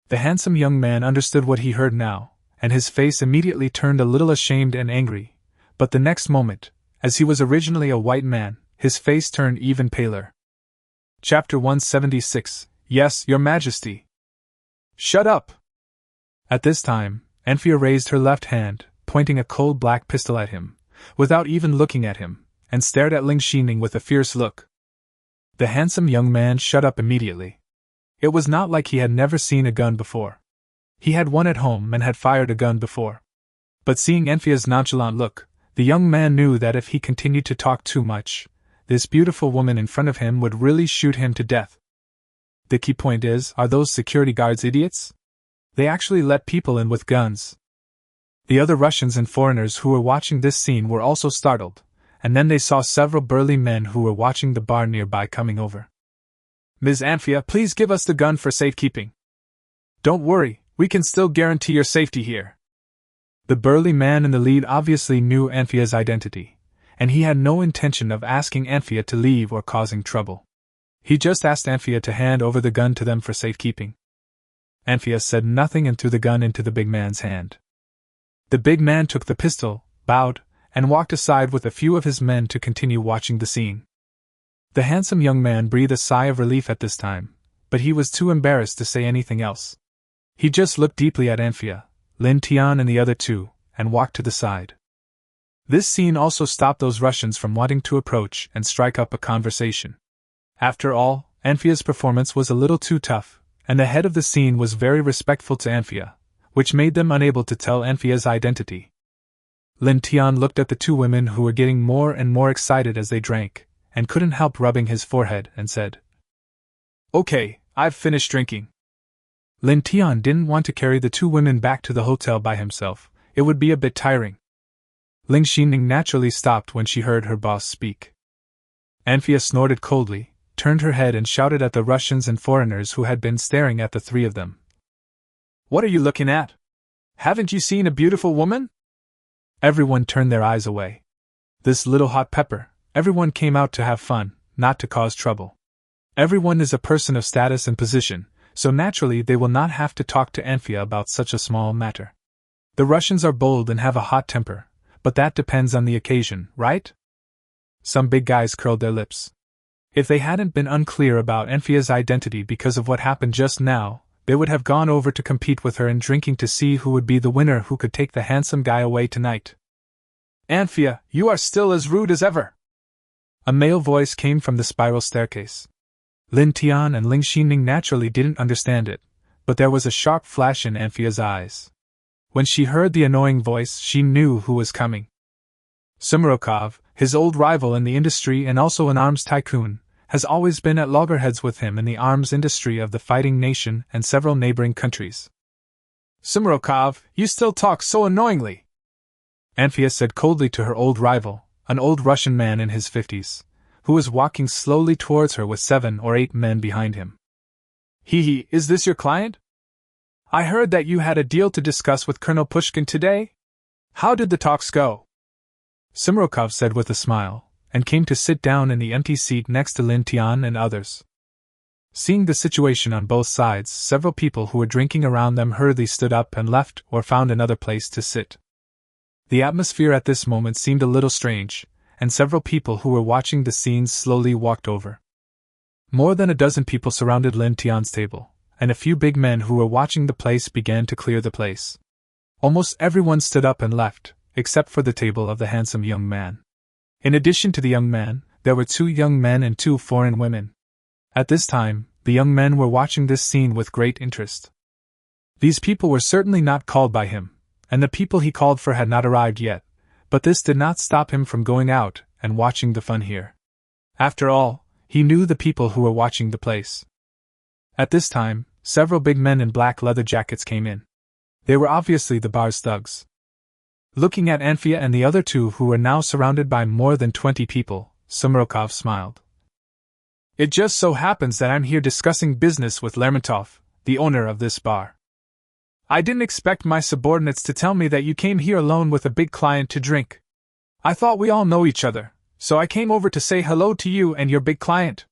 The handsome young man understood what he heard now, and his face immediately turned a little ashamed and angry, but the next moment, as he was originally a white man, his face turned even paler. Chapter 176, Yes, Your Majesty. Shut up! At this time, Anfia raised her left hand, pointing a cold black pistol at him, without even looking at him, and stared at Ling Xining with a fierce look. The handsome young man shut up immediately. It was not like he had never seen a gun before. He had one at home and had fired a gun before. But seeing Anfia's nonchalant look, the young man knew that if he continued to talk too much, this beautiful woman in front of him would really shoot him to death. The key point is, are those security guards idiots? They actually let people in with guns. The other Russians and foreigners who were watching this scene were also startled, and then they saw several burly men who were watching the bar nearby coming over. "Ms. Anfia, please give us the gun for safekeeping." "Don't worry, we can still guarantee your safety here." The burly man in the lead obviously knew Anfia's identity, and he had no intention of asking Anfia to leave or causing trouble. He just asked Anfia to hand over the gun to them for safekeeping. Anfia said nothing and threw the gun into the big man's hand. The big man took the pistol, bowed, and walked aside with a few of his men to continue watching the scene. The handsome young man breathed a sigh of relief at this time, but he was too embarrassed to say anything else. He just looked deeply at Anfia, Lin Tian and the other two, and walked to the side. This scene also stopped those Russians from wanting to approach and strike up a conversation. After all, Anfia's performance was a little too tough, and the head of the scene was very respectful to Anfia, which made them unable to tell Anfia's identity. Lin Tian looked at the two women who were getting more and more excited as they drank, and couldn't help rubbing his forehead, and said, "Okay, I've finished drinking." Lin Tian didn't want to carry the two women back to the hotel by himself, it would be a bit tiring. Ling Xining naturally stopped when she heard her boss speak. Anfia snorted coldly, turned her head and shouted at the Russians and foreigners who had been staring at the three of them. "What are you looking at? Haven't you seen a beautiful woman?" Everyone turned their eyes away. This little hot pepper, everyone came out to have fun, not to cause trouble. Everyone is a person of status and position, so naturally they will not have to talk to Anfia about such a small matter. The Russians are bold and have a hot temper, but that depends on the occasion, right? Some big guys curled their lips. If they hadn't been unclear about Anfia's identity because of what happened just now, they would have gone over to compete with her in drinking to see who would be the winner who could take the handsome guy away tonight. "Anfia, you are still as rude as ever!" A male voice came from the spiral staircase. Lin Tian and Ling Xining naturally didn't understand it, but there was a sharp flash in Anfia's eyes. When she heard the annoying voice, she knew who was coming. Sumarokov, his old rival in the industry and also an arms tycoon, has always been at loggerheads with him in the arms industry of the fighting nation and several neighboring countries. "Sumarokov, you still talk so annoyingly," Anfia said coldly to her old rival, an old Russian man in his 50s, who was walking slowly towards her with 7 or 8 men behind him. "Hee, is this your client? I heard that you had a deal to discuss with Colonel Pushkin today? How did the talks go?" Sumarokov said with a smile, and came to sit down in the empty seat next to Lin Tian and others. Seeing the situation on both sides, several people who were drinking around them hurriedly stood up and left or found another place to sit. The atmosphere at this moment seemed a little strange, and several people who were watching the scenes slowly walked over. More than a dozen people surrounded Lin Tian's table, and a few big men who were watching the place began to clear the place. Almost everyone stood up and left, except for the table of the handsome young man. In addition to the young man, there were 2 young men and 2 foreign women. At this time, the young men were watching this scene with great interest. These people were certainly not called by him, and the people he called for had not arrived yet, but this did not stop him from going out and watching the fun here. After all, he knew the people who were watching the place. At this time, several big men in black leather jackets came in. They were obviously the bar's thugs. Looking at Anfia and the other 2 who were now surrounded by more than 20 people, Sumarokov smiled. "It just so happens that I'm here discussing business with Lermontov, the owner of this bar. I didn't expect my subordinates to tell me that you came here alone with a big client to drink. I thought we all know each other, so I came over to say hello to you and your big client.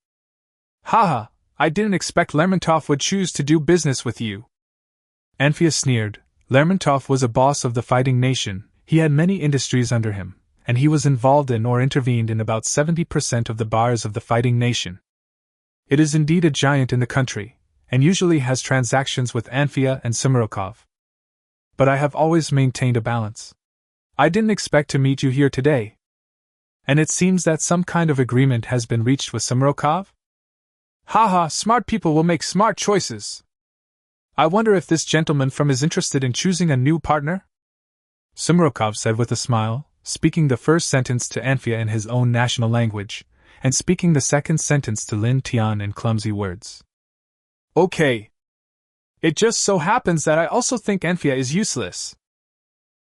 Haha, I didn't expect Lermontov would choose to do business with you." Anfia sneered. Lermontov was a boss of the fighting nation, he had many industries under him, and he was involved in or intervened in about 70% of the bars of the fighting nation. It is indeed a giant in the country, and usually has transactions with Anfia and Sumarokov. But I have always maintained a balance. I didn't expect to meet you here today. And it seems that some kind of agreement has been reached with Sumarokov? Haha, smart people will make smart choices. I wonder if this gentleman from is interested in choosing a new partner? Sumarokov said with a smile, speaking the first sentence to Anfia in his own national language, and speaking the second sentence to Lin Tian in clumsy words. Okay. It just so happens that I also think Anfia is useless.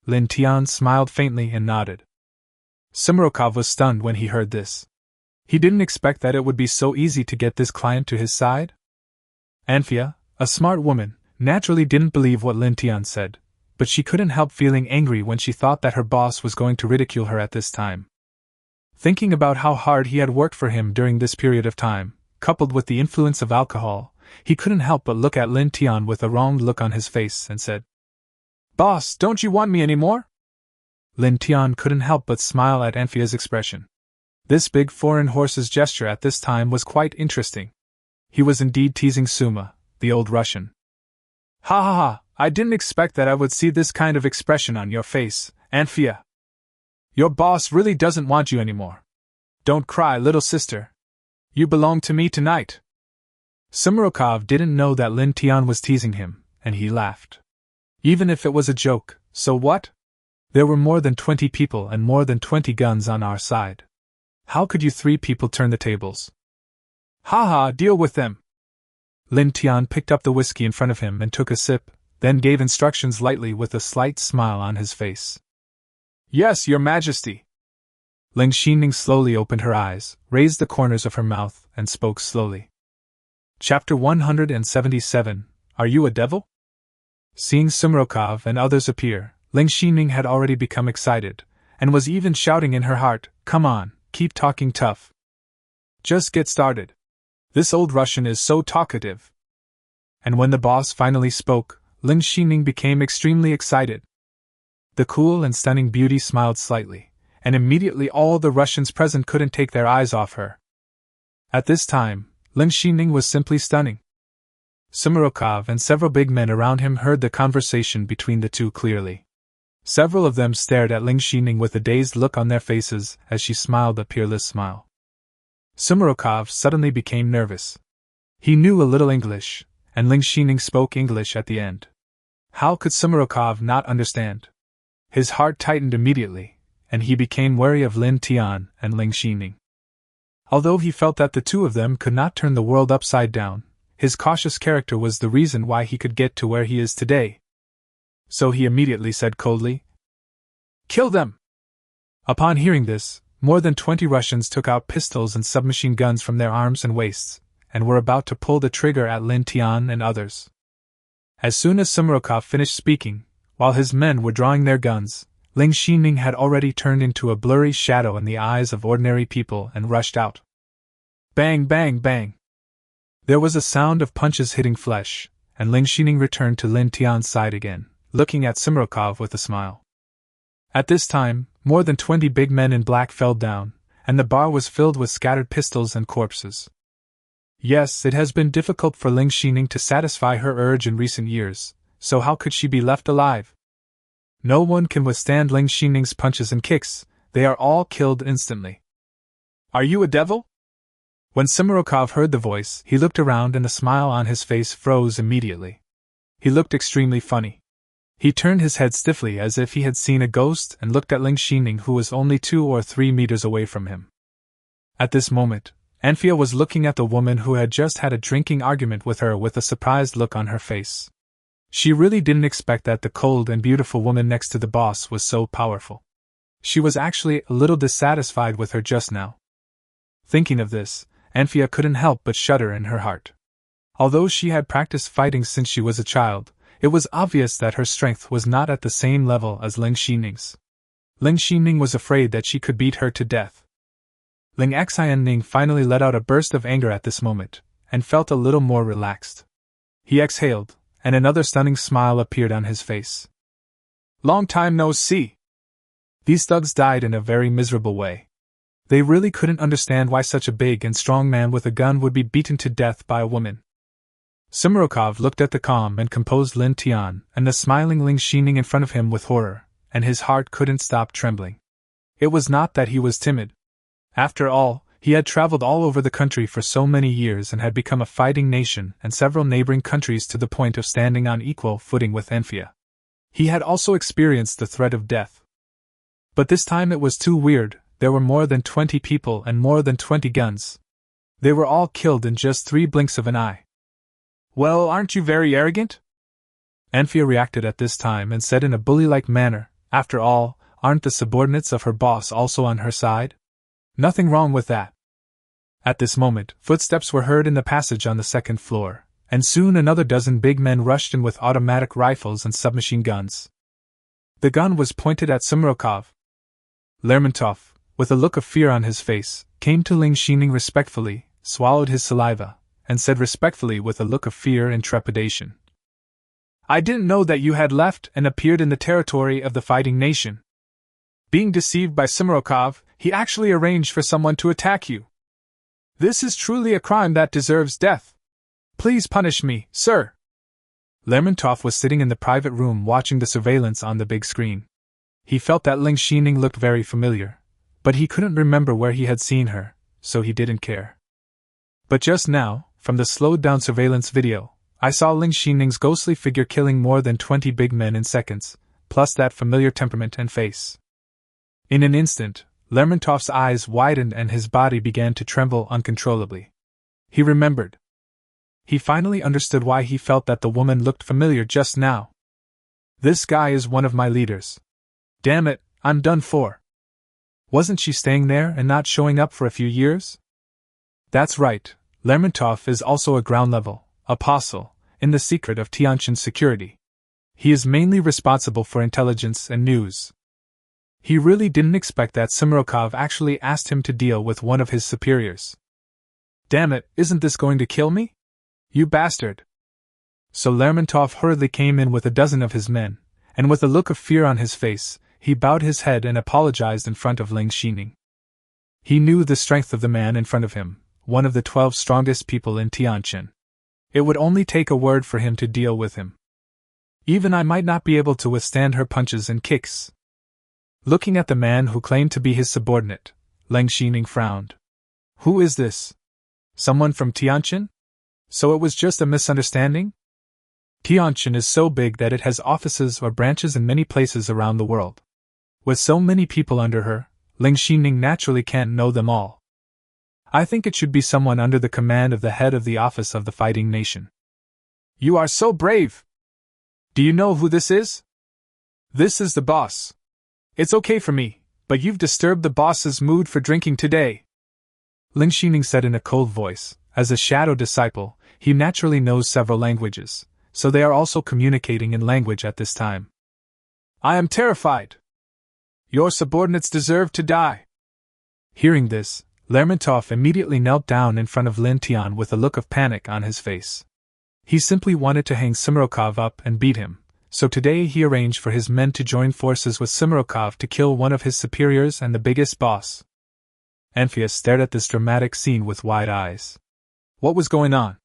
Lin Tian smiled faintly and nodded. Sumarokov was stunned when he heard this. He didn't expect that it would be so easy to get this client to his side. Anfia, a smart woman, naturally didn't believe what Lin Tian said, but she couldn't help feeling angry when she thought that her boss was going to ridicule her at this time. Thinking about how hard he had worked for him during this period of time, coupled with the influence of alcohol, he couldn't help but look at Lin Tian with a wronged look on his face and said, "Boss, don't you want me anymore?" Lin Tian couldn't help but smile at Anfia's expression. This big foreign horse's gesture at this time was quite interesting. He was indeed teasing Suma, the old Russian. "Ha ha ha, I didn't expect that I would see this kind of expression on your face, Anfia. Your boss really doesn't want you anymore. Don't cry, little sister. You belong to me tonight." Sumarokov didn't know that Lin Tian was teasing him, and he laughed. Even if it was a joke, so what? There were more than 20 people and more than 20 guns on our side. How could you 3 people turn the tables? Ha ha, deal with them. Lin Tian picked up the whiskey in front of him and took a sip, then gave instructions lightly with a slight smile on his face. "Yes, Your Majesty." Ling Xining slowly opened her eyes, raised the corners of her mouth, and spoke slowly. Chapter 177, Are You a Devil? Seeing Sumarokov and others appear, Ling Xining had already become excited, and was even shouting in her heart, "Come on, keep talking tough. Just get started. This old Russian is so talkative." And when the boss finally spoke, Ling Xining became extremely excited. The cool and stunning beauty smiled slightly, and immediately all the Russians present couldn't take their eyes off her. At this time, Ling Xining was simply stunning. Sumarokov and several big men around him heard the conversation between the two clearly. Several of them stared at Ling Xining with a dazed look on their faces as she smiled a peerless smile. Sumarokov suddenly became nervous. He knew a little English, and Ling Xining spoke English at the end. How could Sumarokov not understand? His heart tightened immediately, and he became wary of Lin Tian and Ling Xining. Although he felt that the two of them could not turn the world upside down, his cautious character was the reason why he could get to where he is today. So he immediately said coldly, "Kill them!" Upon hearing this, more than 20 Russians took out pistols and submachine guns from their arms and waists, and were about to pull the trigger at Lin Tian and others. As soon as Sumarokov finished speaking, while his men were drawing their guns, Ling Xining had already turned into a blurry shadow in the eyes of ordinary people and rushed out. Bang, bang, bang! There was a sound of punches hitting flesh, and Ling Xining returned to Lin Tian's side again, looking at Sumarokov with a smile. At this time, more than 20 big men in black fell down, and the bar was filled with scattered pistols and corpses. Yes, it has been difficult for Ling Xining to satisfy her urge in recent years, so how could she be left alive? No one can withstand Ling Xining's punches and kicks, they are all killed instantly. "Are you a devil?" When Sumarokov heard the voice, he looked around and a smile on his face froze immediately. He looked extremely funny. He turned his head stiffly as if he had seen a ghost and looked at Ling Xining, who was only 2 or 3 meters away from him. At this moment, Anfia was looking at the woman who had just had a drinking argument with her with a surprised look on her face. She really didn't expect that the cold and beautiful woman next to the boss was so powerful. She was actually a little dissatisfied with her just now. Thinking of this, Anfia couldn't help but shudder in her heart. Although she had practiced fighting since she was a child, it was obvious that her strength was not at the same level as Ling Xining's. Ling Xining was afraid that she could beat her to death. Ling Xining finally let out a burst of anger at this moment, and felt a little more relaxed. He exhaled, and another stunning smile appeared on his face. "Long time no see." These thugs died in a very miserable way. They really couldn't understand why such a big and strong man with a gun would be beaten to death by a woman. Sumarokov looked at the calm and composed Lin Tian and the smiling Ling Xining in front of him with horror, and his heart couldn't stop trembling. It was not that he was timid. After all, he had traveled all over the country for so many years and had become a fighting nation and several neighboring countries to the point of standing on equal footing with Anfia. He had also experienced the threat of death. But this time it was too weird. There were more than 20 people and more than 20 guns. They were all killed in just 3 blinks of an eye. "Well, aren't you very arrogant?" Anfia reacted at this time and said in a bully-like manner, After all, aren't the subordinates of her boss also on her side? Nothing wrong with that. At this moment, footsteps were heard in the passage on the second floor, and soon another dozen big men rushed in with automatic rifles and submachine guns. The gun was pointed at Sumarokov. Lermontov, with a look of fear on his face, came to Ling Xining respectfully, swallowed his saliva, and said respectfully with a look of fear and trepidation, "I didn't know that you had left and appeared in the territory of the fighting nation. Being deceived by Sumarokov, he actually arranged for someone to attack you. This is truly a crime that deserves death. Please punish me, sir." Lermontov was sitting in the private room watching the surveillance on the big screen. He felt that Ling Xining looked very familiar, but he couldn't remember where he had seen her, so he didn't care. But just now, from the slowed-down surveillance video, I saw Ling Xining's ghostly figure killing more than 20 big men in seconds, plus that familiar temperament and face. In an instant, Lermontov's eyes widened and his body began to tremble uncontrollably. He remembered. He finally understood why he felt that the woman looked familiar just now. This guy is one of my leaders. Damn it, I'm done for. Wasn't she staying there and not showing up for a few years? That's right, Lermontov is also a ground-level apostle in the secret of Tianshan security. He is mainly responsible for intelligence and news. He really didn't expect that Sumarokov actually asked him to deal with one of his superiors. Damn it, isn't this going to kill me? You bastard! So Lermontov hurriedly came in with a dozen of his men, and with a look of fear on his face, he bowed his head and apologized in front of Ling Xining. He knew the strength of the man in front of him, one of the 12 strongest people in Tianshan. It would only take a word for him to deal with him. Even I might not be able to withstand her punches and kicks. Looking at the man who claimed to be his subordinate, Ling Xining frowned. Who is this? Someone from Tianshan? So it was just a misunderstanding? Tianshan is so big that it has offices or branches in many places around the world. With so many people under her, Ling Xining naturally can't know them all. I think it should be someone under the command of the head of the office of the fighting nation. You are so brave! Do you know who this is? This is the boss. It's okay for me, but you've disturbed the boss's mood for drinking today. Ling Xining said in a cold voice. As a shadow disciple, he naturally knows several languages, so they are also communicating in language at this time. I am terrified. Your subordinates deserve to die. Hearing this, Lermontov immediately knelt down in front of Lin Tian with a look of panic on his face. He simply wanted to hang Sumarokov up and beat him, so today he arranged for his men to join forces with Sumarokov to kill one of his superiors and the biggest boss. Anfius stared at this dramatic scene with wide eyes. What was going on?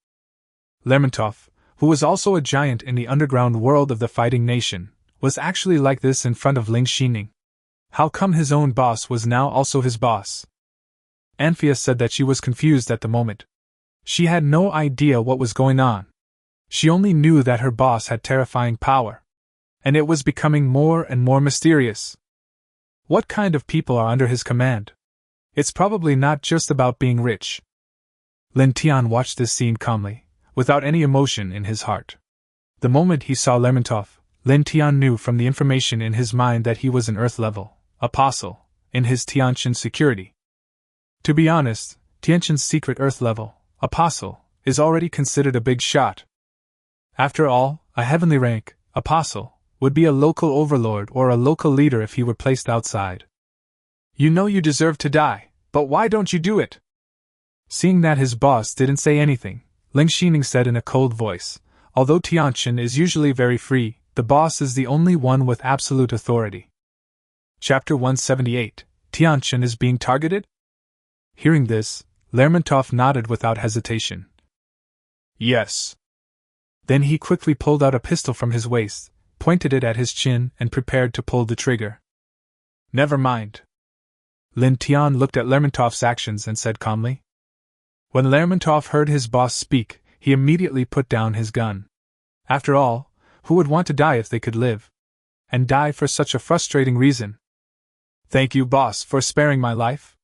Lermontov, who was also a giant in the underground world of the fighting nation, was actually like this in front of Ling Xining. How come his own boss was now also his boss? Anfius said that she was confused at the moment. She had no idea what was going on. She only knew that her boss had terrifying power. And it was becoming more and more mysterious. What kind of people are under his command? It's probably not just about being rich. Lin Tian watched this scene calmly, without any emotion in his heart. The moment he saw Lermontov, Lin Tian knew from the information in his mind that he was an Earth-level apostle in his Tianshan security. To be honest, Tianshan's secret Earth-level apostle is already considered a big shot. After all, a heavenly rank apostle would be a local overlord or a local leader if he were placed outside. You know you deserve to die, but why don't you do it? Seeing that his boss didn't say anything, Ling Xining said in a cold voice, although Tianshan is usually very free, the boss is the only one with absolute authority. Chapter 178, Tianshan is being targeted? Hearing this, Lermontov nodded without hesitation. Yes. Then he quickly pulled out a pistol from his waist, pointed it at his chin and prepared to pull the trigger. Never mind. Lin Tian looked at Lermontov's actions and said calmly. When Lermontov heard his boss speak, he immediately put down his gun. After all, who would want to die if they could live? And die for such a frustrating reason. Thank you, boss, for sparing my life.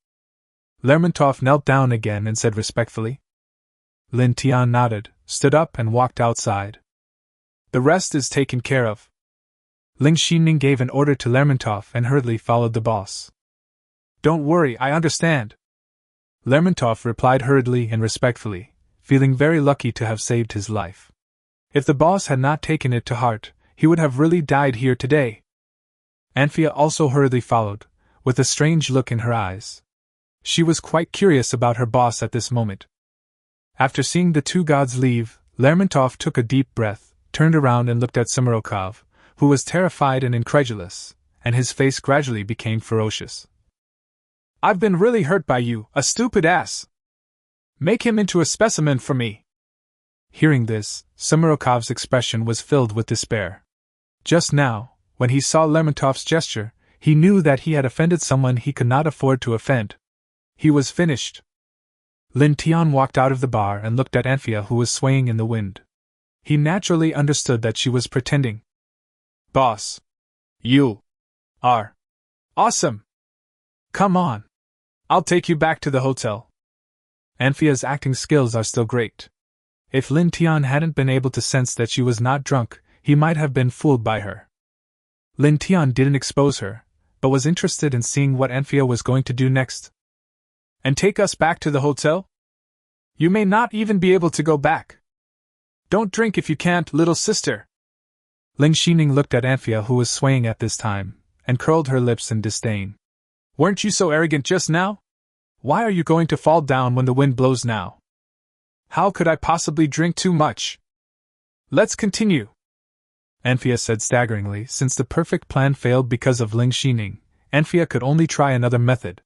Lermontov knelt down again and said respectfully. Lin Tian nodded, stood up and walked outside. The rest is taken care of. Ling Xining gave an order to Lermontov and hurriedly followed the boss. Don't worry, I understand. Lermontov replied hurriedly and respectfully, feeling very lucky to have saved his life. If the boss had not taken it to heart, he would have really died here today. Anfia also hurriedly followed, with a strange look in her eyes. She was quite curious about her boss at this moment. After seeing the two gods leave, Lermontov took a deep breath, turned around and looked at Sumarokov, who was terrified and incredulous, and his face gradually became ferocious. I've been really hurt by you, a stupid ass! Make him into a specimen for me! Hearing this, Sumarokov's expression was filled with despair. Just now, when he saw Lermontov's gesture, he knew that he had offended someone he could not afford to offend. He was finished. Lin Tian walked out of the bar and looked at Anfia, who was swaying in the wind. He naturally understood that she was pretending. Boss. You are awesome! Come on. I'll take you back to the hotel. Anfia's acting skills are still great. If Lin Tian hadn't been able to sense that she was not drunk, he might have been fooled by her. Lin Tian didn't expose her, but was interested in seeing what Anfia was going to do next. And take us back to the hotel? You may not even be able to go back. Don't drink if you can't, little sister. Ling Xining looked at Anfia, who was swaying at this time, and curled her lips in disdain. Weren't you so arrogant just now? Why are you going to fall down when the wind blows now? How could I possibly drink too much? Let's continue. Anfia said staggeringly. Since the perfect plan failed because of Ling Xining, Anfia could only try another method.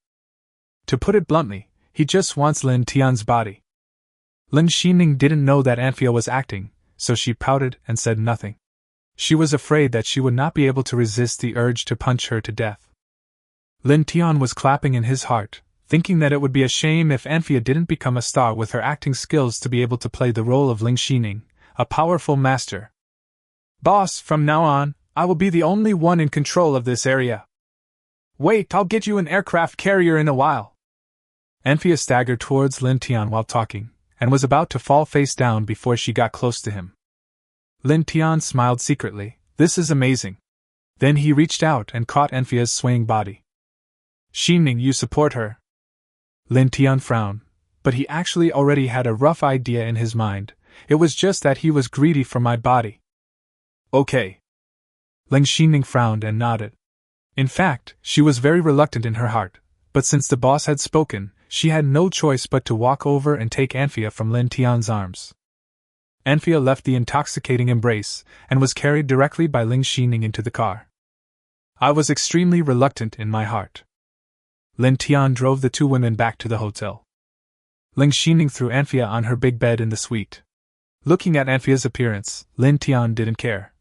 To put it bluntly, he just wants Lin Tian's body. Ling Xining didn't know that Anfia was acting, so she pouted and said nothing. She was afraid that she would not be able to resist the urge to punch her to death. Lin Tian was clapping in his heart, thinking that it would be a shame if Anfia didn't become a star with her acting skills to be able to play the role of Ling Xining, a powerful master. Boss, from now on, I will be the only one in control of this area. Wait, I'll get you an aircraft carrier in a while. Anfia staggered towards Lin Tian while talking, and was about to fall face down before she got close to him. Lin Tian smiled secretly. This is amazing. Then he reached out and caught Anfia's swaying body. Xining, you support her? Lin Tian frowned, but he actually already had a rough idea in his mind. It was just that he was greedy for my body. Okay. Ling Xining frowned and nodded. In fact, she was very reluctant in her heart, but since the boss had spoken, she had no choice but to walk over and take Anfia from Lin Tian's arms. Anfia left the intoxicating embrace and was carried directly by Ling Xining into the car. I was extremely reluctant in my heart. Lin Tian drove the two women back to the hotel. Ling Xining threw Anfia on her big bed in the suite. Looking at Anfia's appearance, Lin Tian didn't care.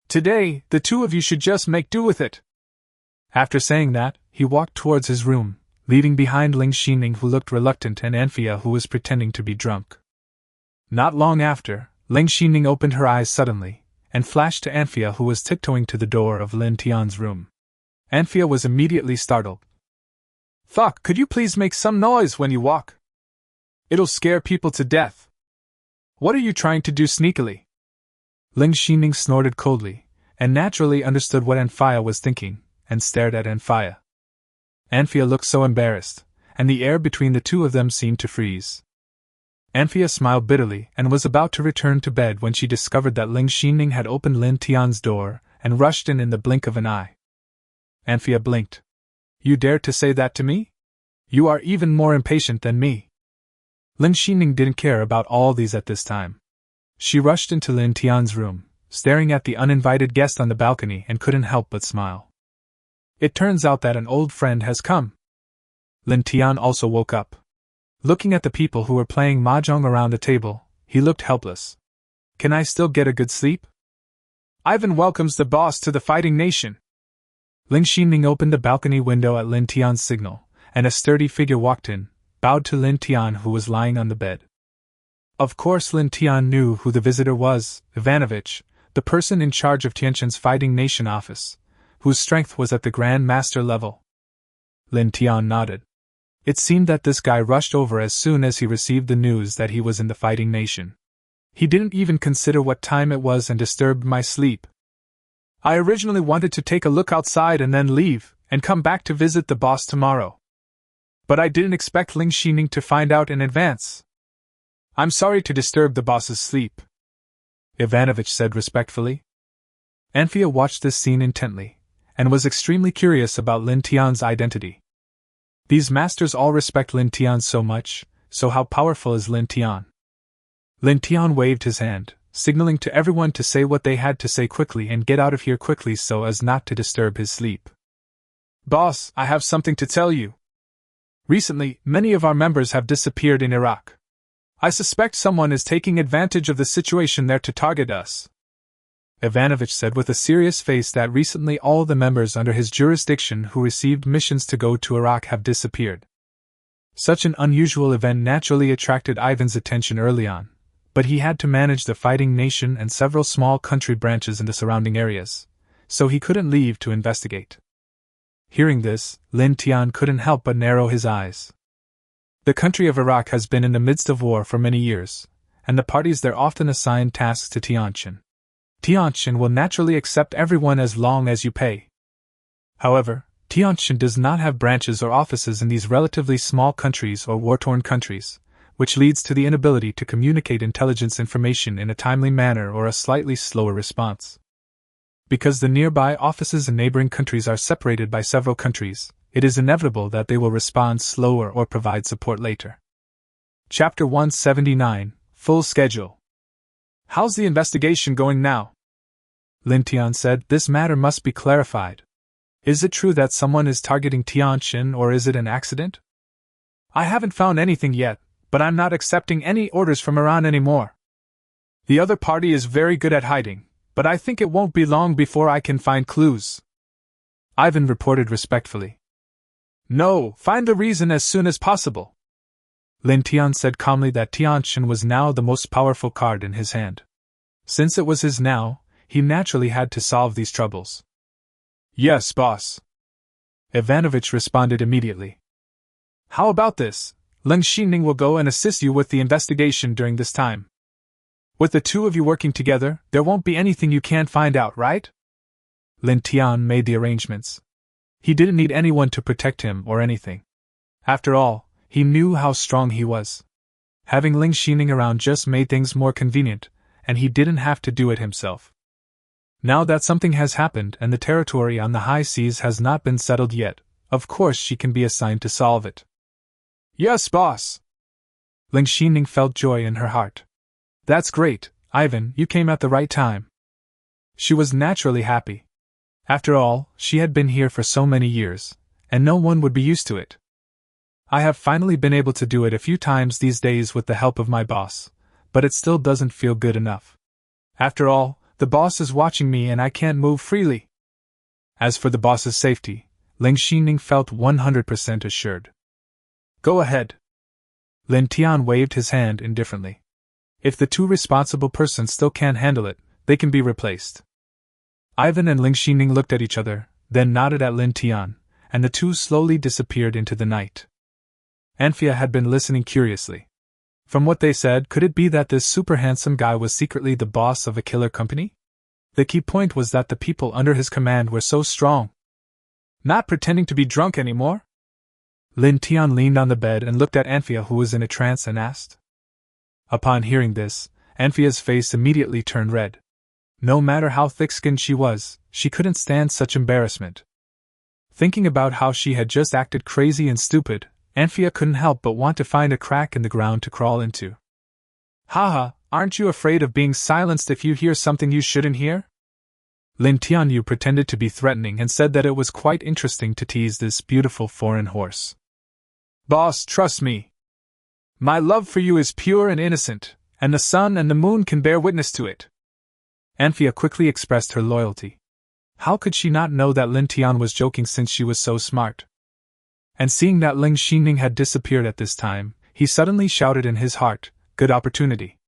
Today, the two of you should just make do with it. After saying that, he walked towards his room, leaving behind Ling Xining, who looked reluctant, and Anfia, who was pretending to be drunk. Not long after, Ling Xining opened her eyes suddenly, and flashed to Anfia, who was tiptoeing to the door of Lin Tian's room. Anfia was immediately startled. Fuck, could you please make some noise when you walk? It'll scare people to death. What are you trying to do sneakily? Ling Xining snorted coldly, and naturally understood what Anfia was thinking, and stared at Anfia. Anfia looked so embarrassed, and the air between the two of them seemed to freeze. Anfia smiled bitterly and was about to return to bed when she discovered that Ling Xining had opened Lin Tian's door and rushed in the blink of an eye. Anfia blinked. You dare to say that to me? You are even more impatient than me. Ling Xining didn't care about all these at this time. She rushed into Lin Tian's room, staring at the uninvited guest on the balcony, and couldn't help but smile. It turns out that an old friend has come. Lin Tian also woke up. Looking at the people who were playing mahjong around the table, he looked helpless. Can I still get a good sleep? Ivan welcomes the boss to the fighting nation. Ling Xining opened the balcony window at Lin Tian's signal, and a sturdy figure walked in, bowed to Lin Tian, who was lying on the bed. Of course Lin Tian knew who the visitor was, Ivanovich, the person in charge of Tianjin's fighting nation office, whose strength was at the Grand Master level. Lin Tian nodded. It seemed that this guy rushed over as soon as he received the news that he was in the fighting nation. He didn't even consider what time it was and disturbed my sleep. I originally wanted to take a look outside and then leave, and come back to visit the boss tomorrow. But I didn't expect Ling Xining to find out in advance. I'm sorry to disturb the boss's sleep, Ivanovich said respectfully. Anfia watched this scene intently, and was extremely curious about Lin Tian's identity. These masters all respect Lin Tian so much, so how powerful is Lin Tian? Lin Tian waved his hand, signaling to everyone to say what they had to say quickly and get out of here quickly so as not to disturb his sleep. Boss, I have something to tell you. Recently, many of our members have disappeared in Iraq. I suspect someone is taking advantage of the situation there to target us, Ivanovich said with a serious face that recently all the members under his jurisdiction who received missions to go to Iraq have disappeared. Such an unusual event naturally attracted Ivan's attention early on, but he had to manage the fighting nation and several small country branches in the surrounding areas, so he couldn't leave to investigate. Hearing this, Lin Tian couldn't help but narrow his eyes. The country of Iraq has been in the midst of war for many years, and the parties there often assign tasks to Tianqin. Tianqin will naturally accept everyone as long as you pay. However, Tianqin does not have branches or offices in these relatively small countries or war-torn countries, which leads to the inability to communicate intelligence information in a timely manner or a slightly slower response. Because the nearby offices in neighboring countries are separated by several countries, it is inevitable that they will respond slower or provide support later. Chapter 179, Full Schedule. How's the investigation going now? Lin Tian said, this matter must be clarified. Is it true that someone is targeting Tianqin or is it an accident? I haven't found anything yet, but I'm not accepting any orders from Iran anymore. The other party is very good at hiding, but I think it won't be long before I can find clues. Ivan reported respectfully. No, find the reason as soon as possible. Lin Tian said calmly that Tianqin was now the most powerful card in his hand. Since it was his now, he naturally had to solve these troubles. Yes, boss. Ivanovich responded immediately. How about this? Ling Xining will go and assist you with the investigation during this time. With the two of you working together, there won't be anything you can't find out, right? Lin Tian made the arrangements. He didn't need anyone to protect him or anything. After all, he knew how strong he was. Having Ling Xining around just made things more convenient, and he didn't have to do it himself. Now that something has happened and the territory on the high seas has not been settled yet, of course she can be assigned to solve it. Yes, boss. Ling Xining felt joy in her heart. That's great, Ivan, you came at the right time. She was naturally happy. After all, she had been here for so many years, and no one would be used to it. I have finally been able to do it a few times these days with the help of my boss, but it still doesn't feel good enough. After all, the boss is watching me and I can't move freely. As for the boss's safety, Ling Xining felt 100% assured. Go ahead. Lin Tian waved his hand indifferently. If the two responsible persons still can't handle it, they can be replaced. Ivan and Ling Xining looked at each other, then nodded at Lin Tian, and the two slowly disappeared into the night. Anfia had been listening curiously. From what they said, could it be that this super handsome guy was secretly the boss of a killer company? The key point was that the people under his command were so strong. Not pretending to be drunk anymore? Lin Tian leaned on the bed and looked at Anfia, who was in a trance, and asked. Upon hearing this, Anfia's face immediately turned red. No matter how thick-skinned she was, she couldn't stand such embarrassment. Thinking about how she had just acted crazy and stupid, Anfia couldn't help but want to find a crack in the ground to crawl into. Haha, aren't you afraid of being silenced if you hear something you shouldn't hear? Lin Tianyu pretended to be threatening and said that it was quite interesting to tease this beautiful foreign horse. Boss, trust me. My love for you is pure and innocent, and the sun and the moon can bear witness to it. Anfia quickly expressed her loyalty. How could she not know that Lin Tian was joking since she was so smart? And seeing that Ling Xining had disappeared at this time, he suddenly shouted in his heart, good opportunity.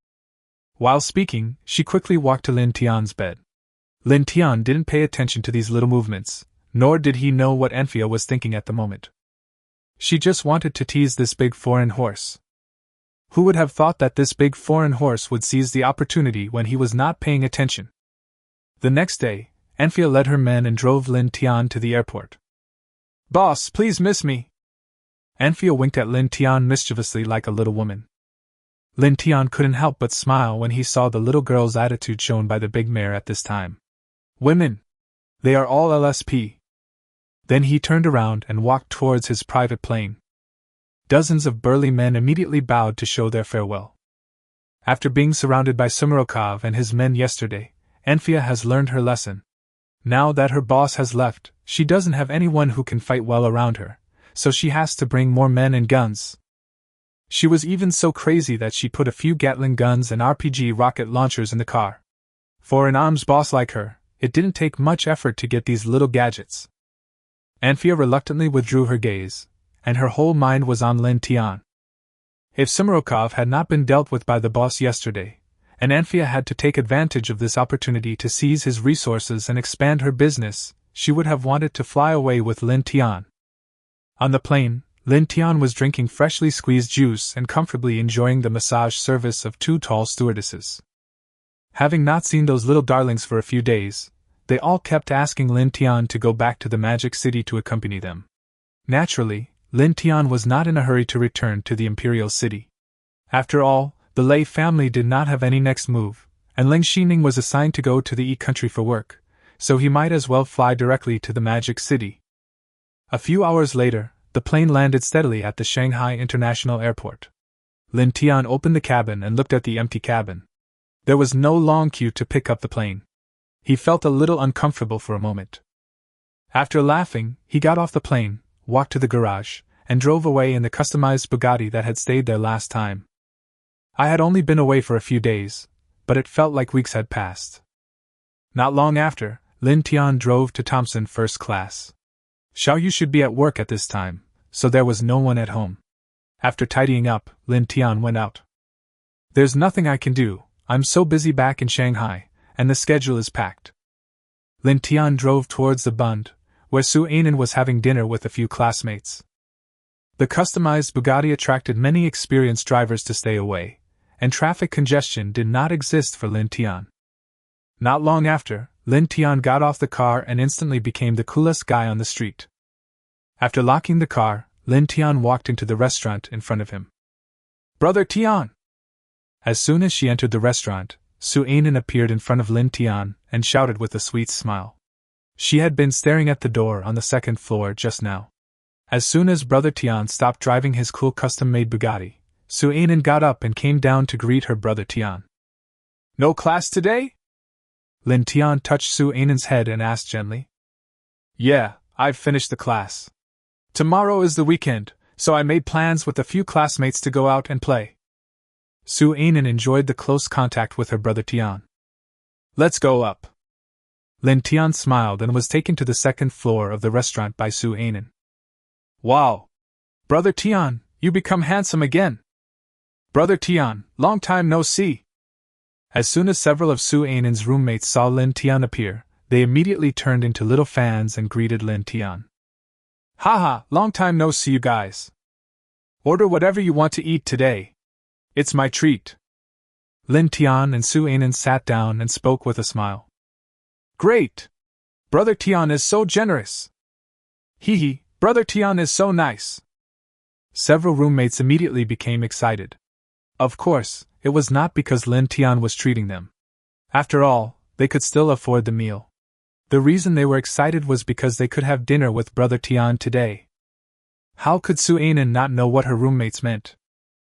While speaking, she quickly walked to Lin Tian's bed. Lin Tian didn't pay attention to these little movements, nor did he know what Anfia was thinking at the moment. She just wanted to tease this big foreign horse. Who would have thought that this big foreign horse would seize the opportunity when he was not paying attention? The next day, Anfia led her men and drove Lin Tian to the airport. "Boss, please miss me." Anfia winked at Lin Tian mischievously like a little woman. Lin Tian couldn't help but smile when he saw the little girl's attitude shown by the big mare at this time. Women! They are all LSP. Then he turned around and walked towards his private plane. Dozens of burly men immediately bowed to show their farewell. After being surrounded by Sumarokov and his men yesterday, Anfia has learned her lesson. Now that her boss has left, she doesn't have anyone who can fight well around her, so she has to bring more men and guns. She was even so crazy that she put a few Gatling guns and RPG rocket launchers in the car. For an arms boss like her, it didn't take much effort to get these little gadgets. Anfia reluctantly withdrew her gaze, and her whole mind was on Lin Tian. If Sumarokov had not been dealt with by the boss yesterday, and Anfia had to take advantage of this opportunity to seize his resources and expand her business, she would have wanted to fly away with Lin Tian. On the plane, Lin Tian was drinking freshly squeezed juice and comfortably enjoying the massage service of two tall stewardesses. Having not seen those little darlings for a few days, they all kept asking Lin Tian to go back to the Magic City to accompany them. Naturally, Lin Tian was not in a hurry to return to the Imperial City. After all, the Lei family did not have any next move, and Ling Xining was assigned to go to the E-country for work, so he might as well fly directly to the Magic City. A few hours later, the plane landed steadily at the Shanghai International Airport. Lin Tian opened the cabin and looked at the empty cabin. There was no long queue to pick up the plane. He felt a little uncomfortable for a moment. After laughing, he got off the plane, walked to the garage, and drove away in the customized Bugatti that had stayed there last time. I had only been away for a few days, but it felt like weeks had passed. Not long after, Lin Tian drove to Thompson first class. Xiao Yu should be at work at this time, so there was no one at home. After tidying up, Lin Tian went out. "There's nothing I can do, I'm so busy back in Shanghai, and the schedule is packed." Lin Tian drove towards the Bund, where Su Anan was having dinner with a few classmates. The customized Bugatti attracted many experienced drivers to stay away, and traffic congestion did not exist for Lin Tian. Not long after, Lin Tian got off the car and instantly became the coolest guy on the street. After locking the car, Lin Tian walked into the restaurant in front of him. "Brother Tian!" As soon as she entered the restaurant, Su Anan appeared in front of Lin Tian and shouted with a sweet smile. She had been staring at the door on the second floor just now. As soon as Brother Tian stopped driving his cool custom-made Bugatti, Su Anan got up and came down to greet her brother Tian. "No class today?" Lin Tian touched Su Anan's head and asked gently. "Yeah, I've finished the class. Tomorrow is the weekend, so I made plans with a few classmates to go out and play." Su Anan enjoyed the close contact with her brother Tian. "Let's go up." Lin Tian smiled and was taken to the second floor of the restaurant by Su Anan. "Wow! Brother Tian, you become handsome again. Brother Tian, long time no see." As soon as several of Su Anan's roommates saw Lin Tian appear, they immediately turned into little fans and greeted Lin Tian. "Haha, long time no see you guys. Order whatever you want to eat today. It's my treat." Lin Tian and Su Anan sat down and spoke with a smile. "Great! Brother Tian is so generous. Hee, Brother Tian is so nice." Several roommates immediately became excited. Of course, it was not because Lin Tian was treating them. After all, they could still afford the meal. The reason they were excited was because they could have dinner with Brother Tian today. How could Su Anan not know what her roommates meant?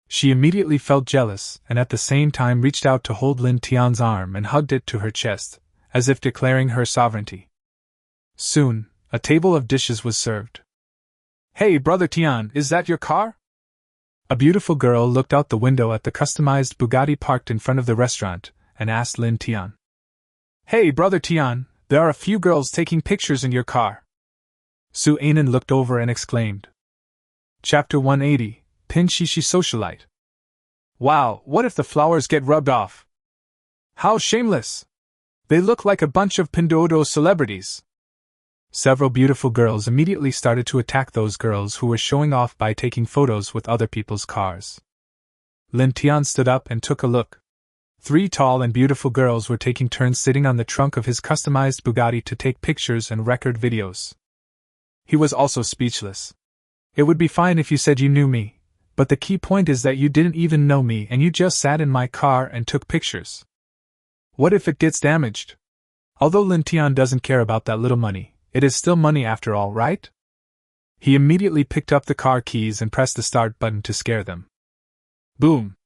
She immediately felt jealous and at the same time reached out to hold Lin Tian's arm and hugged it to her chest, as if declaring her sovereignty. Soon, a table of dishes was served. "Hey, Brother Tian, is that your car?" A beautiful girl looked out the window at the customized Bugatti parked in front of the restaurant and asked Lin Tian. "Hey, Brother Tian, there are a few girls taking pictures in your car." Su Anan looked over and exclaimed. Chapter 180, Pin Shishi Socialite. "Wow, what if the flowers get rubbed off? How shameless! They look like a bunch of Pinduoduo celebrities." Several beautiful girls immediately started to attack those girls who were showing off by taking photos with other people's cars. Lin Tian stood up and took a look. 3 tall and beautiful girls were taking turns sitting on the trunk of his customized Bugatti to take pictures and record videos. He was also speechless. It would be fine if you said you knew me, but the key point is that you didn't even know me and you just sat in my car and took pictures. What if it gets damaged? Although Lin Tian doesn't care about that little money, it is still money after all, right? He immediately picked up the car keys and pressed the start button to scare them. Boom!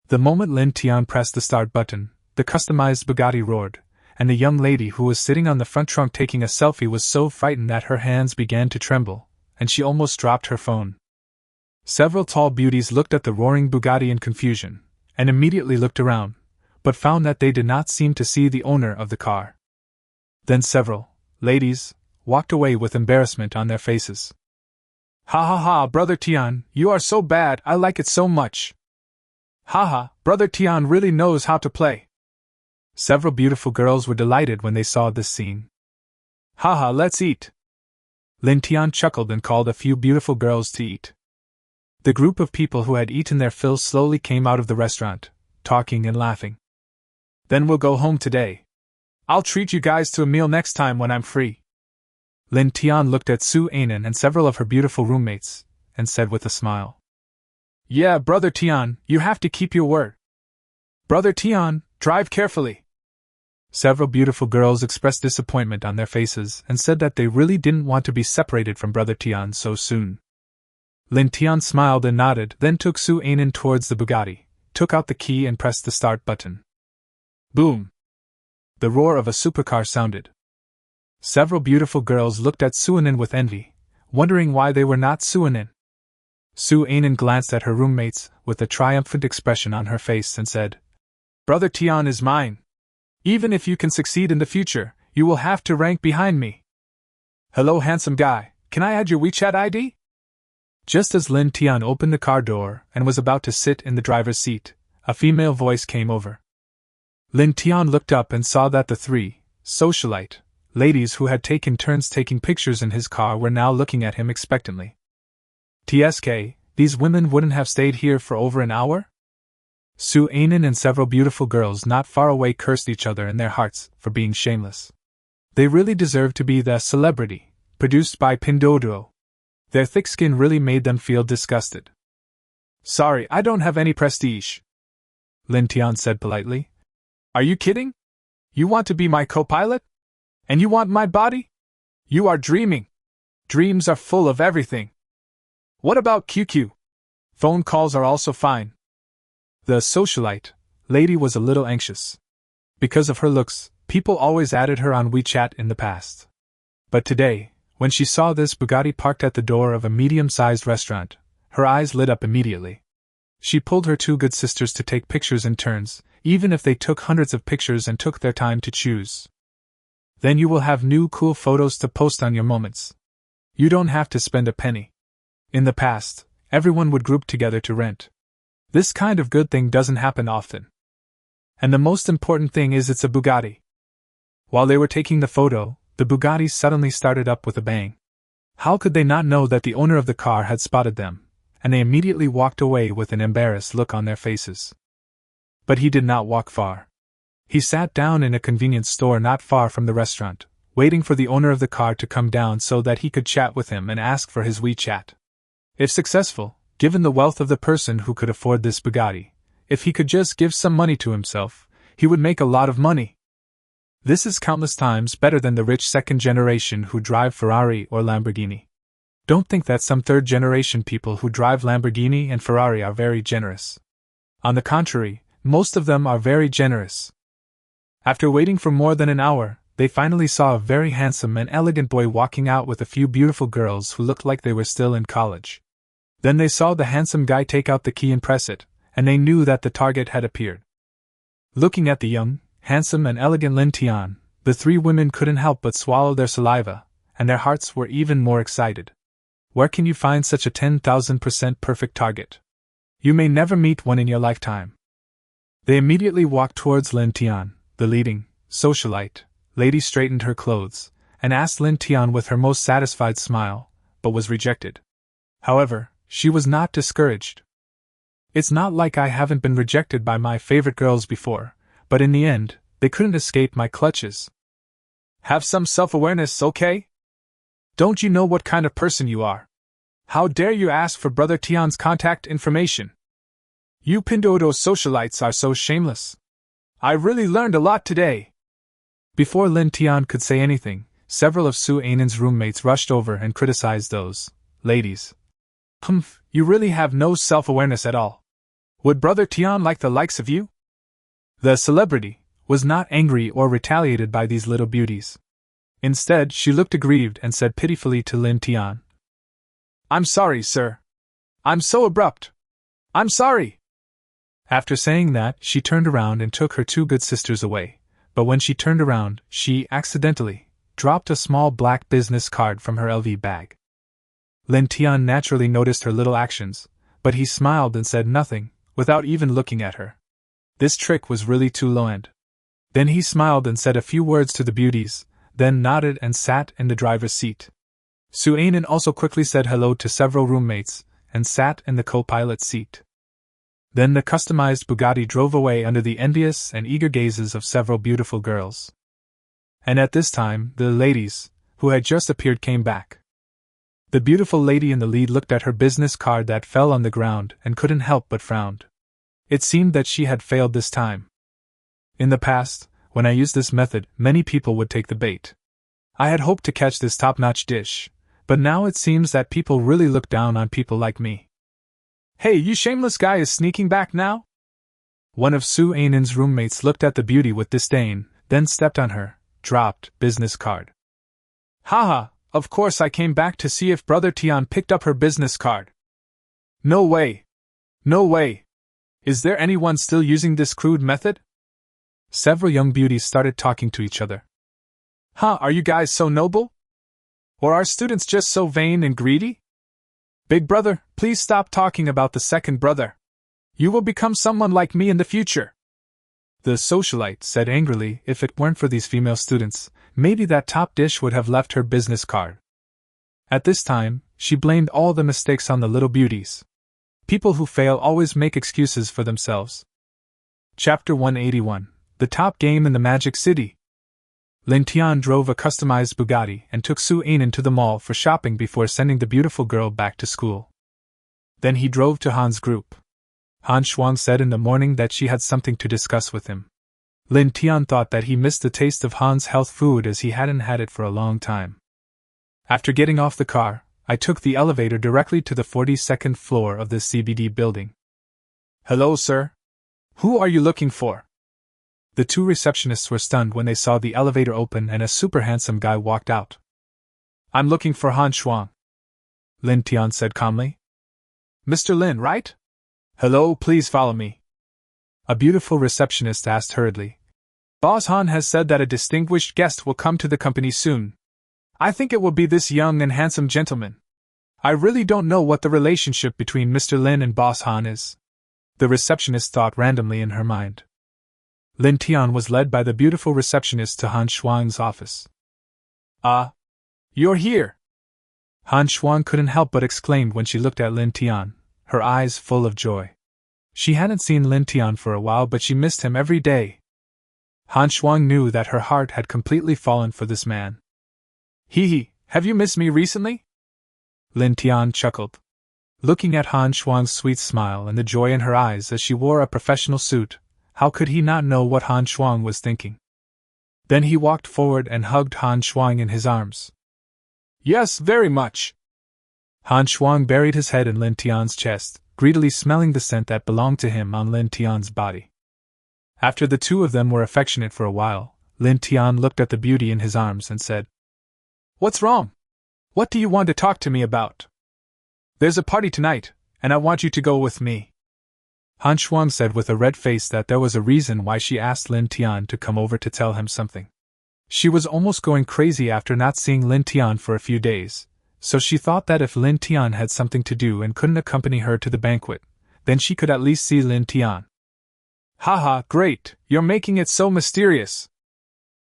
The moment Lin Tian pressed the start button, the customized Bugatti roared, and the young lady who was sitting on the front trunk taking a selfie was so frightened that her hands began to tremble, and she almost dropped her phone. Several tall beauties looked at the roaring Bugatti in confusion, and immediately looked around, but found that they did not seem to see the owner of the car. Then several ladies walked away with embarrassment on their faces. Ha ha ha, Brother Tian, you are so bad, I like it so much. Haha, Brother Tian really knows how to play. Several beautiful girls were delighted when they saw this scene. Haha, let's eat. Lin Tian chuckled and called a few beautiful girls to eat. The group of people who had eaten their fill slowly came out of the restaurant, talking and laughing. Then we'll go home today. I'll treat you guys to a meal next time when I'm free. Lin Tian looked at Su Anan and several of her beautiful roommates, and said with a smile. Yeah, Brother Tian, you have to keep your word. Brother Tian, drive carefully. Several beautiful girls expressed disappointment on their faces and said that they really didn't want to be separated from Brother Tian so soon. Lin Tian smiled and nodded, then took Su Anan towards the Bugatti, took out the key and pressed the start button. Boom! The roar of a supercar sounded. Several beautiful girls looked at Su Anan with envy, wondering why they were not Su Anan. Su Anan glanced at her roommates with a triumphant expression on her face and said, Brother Tian is mine. Even if you can succeed in the future, you will have to rank behind me. Hello, handsome guy, can I add your WeChat ID? Just as Lin Tian opened the car door and was about to sit in the driver's seat, a female voice came over. Lin Tian looked up and saw that the 3 socialite ladies who had taken turns taking pictures in his car were now looking at him expectantly. TSK, these women wouldn't have stayed here for over an hour? Su Anan and several beautiful girls not far away cursed each other in their hearts for being shameless. They really deserved to be the celebrity, produced by Pinduoduo. Their thick skin really made them feel disgusted. Sorry, I don't have any prestige, Lin Tian said politely. Are you kidding? You want to be my co-pilot? And you want my body? You are dreaming. Dreams are full of everything. What about QQ? Phone calls are also fine. The socialite lady was a little anxious. Because of her looks, people always added her on WeChat in the past. But today, when she saw this Bugatti parked at the door of a medium-sized restaurant, her eyes lit up immediately. She pulled her 2 good sisters to take pictures in turns, even if they took hundreds of pictures and took their time to choose. Then you will have new cool photos to post on your moments. You don't have to spend a penny. In the past, everyone would group together to rent. This kind of good thing doesn't happen often. And the most important thing is it's a Bugatti. While they were taking the photo, the Bugatti suddenly started up with a bang. How could they not know that the owner of the car had spotted them, and they immediately walked away with an embarrassed look on their faces. But he did not walk far. He sat down in a convenience store not far from the restaurant, waiting for the owner of the car to come down so that he could chat with him and ask for his WeChat. If successful, given the wealth of the person who could afford this Bugatti, if he could just give some money to himself, he would make a lot of money. This is countless times better than the rich second generation who drive Ferrari or Lamborghini. Don't think that some third generation people who drive Lamborghini and Ferrari are very generous. On the contrary, most of them are very generous. After waiting for more than an hour, they finally saw a very handsome and elegant boy walking out with a few beautiful girls who looked like they were still in college. Then they saw the handsome guy take out the key and press it, and they knew that the target had appeared. Looking at the young, handsome and elegant Lin Tian, the 3 women couldn't help but swallow their saliva, and their hearts were even more excited. Where can you find such a 10,000% perfect target? You may never meet one in your lifetime. They immediately walked towards Lin Tian. The leading socialite lady straightened her clothes and asked Lin Tian with her most satisfied smile, but was rejected. However, she was not discouraged. It's not like I haven't been rejected by my favorite girls before, but in the end, they couldn't escape my clutches. Have some self-awareness, okay? Don't you know what kind of person you are? How dare you ask for Brother Tian's contact information? You Pindodo socialites are so shameless. I really learned a lot today. Before Lin Tian could say anything, several of Su Anan's roommates rushed over and criticized those ladies. You really have no self-awareness at all. Would Brother Tian like the likes of you? The celebrity was not angry or retaliated by these little beauties. Instead, she looked aggrieved and said pitifully to Lin Tian, I'm sorry, sir. I'm so abrupt. I'm sorry. After saying that, she turned around and took her two good sisters away, but when she turned around, she accidentally dropped a small black business card from her LV bag. Lin Tian naturally noticed her little actions, but he smiled and said nothing, without even looking at her. This trick was really too low-end. Then he smiled and said a few words to the beauties, then nodded and sat in the driver's seat. Su Anan also quickly said hello to several roommates, and sat in the co-pilot's seat. Then the customized Bugatti drove away under the envious and eager gazes of several beautiful girls. And at this time, the ladies, who had just appeared, came back. The beautiful lady in the lead looked at her business card that fell on the ground and couldn't help but frowned. It seemed that she had failed this time. In the past, when I used this method, many people would take the bait. I had hoped to catch this top-notch dish, but now it seems that people really look down on people like me. Hey, you shameless guy is sneaking back now? One of Su Anan's roommates looked at the beauty with disdain, then stepped on her dropped business card. Haha, of course I came back to see if Brother Tian picked up her business card. No way. No way. Is there anyone still using this crude method? Several young beauties started talking to each other. Are you guys so noble? Or are students just so vain and greedy? Big brother, please stop talking about the second brother. You will become someone like me in the future. The socialite said angrily, if it weren't for these female students, maybe that top dish would have left her business card. At this time, she blamed all the mistakes on the little beauties. People who fail always make excuses for themselves. Chapter 181. The Top Game in the Magic City. Lin Tian drove a customized Bugatti and took Su Anan to the mall for shopping before sending the beautiful girl back to school. Then he drove to Han's group. Han Shuang said in the morning that she had something to discuss with him. Lin Tian thought that he missed the taste of Han's health food as he hadn't had it for a long time. After getting off the car, I took the elevator directly to the 42nd floor of the CBD building. Hello, sir. Who are you looking for? The two receptionists were stunned when they saw the elevator open and a super handsome guy walked out. I'm looking for Han Shuang, Lin Tian said calmly. Mr. Lin, right? Hello, please follow me. A beautiful receptionist asked hurriedly. Boss Han has said that a distinguished guest will come to the company soon. I think it will be this young and handsome gentleman. I really don't know what the relationship between Mr. Lin and Boss Han is. The receptionist thought randomly in her mind. Lin Tian was led by the beautiful receptionist to Han Shuang's office. You're here! Han Shuang couldn't help but exclaim when she looked at Lin Tian, her eyes full of joy. She hadn't seen Lin Tian for a while, but she missed him every day. Han Shuang knew that her heart had completely fallen for this man. Have you missed me recently? Lin Tian chuckled. Looking at Han Shuang's sweet smile and the joy in her eyes as she wore a professional suit, how could he not know what Han Shuang was thinking? Then he walked forward and hugged Han Shuang in his arms. Yes, very much. Han Shuang buried his head in Lin Tian's chest, greedily smelling the scent that belonged to him on Lin Tian's body. After the two of them were affectionate for a while, Lin Tian looked at the beauty in his arms and said, What's wrong? What do you want to talk to me about? There's a party tonight, and I want you to go with me. Han Shuang said with a red face that there was a reason why she asked Lin Tian to come over to tell him something. She was almost going crazy after not seeing Lin Tian for a few days, so she thought that if Lin Tian had something to do and couldn't accompany her to the banquet, then she could at least see Lin Tian. Haha, great, you're making it so mysterious.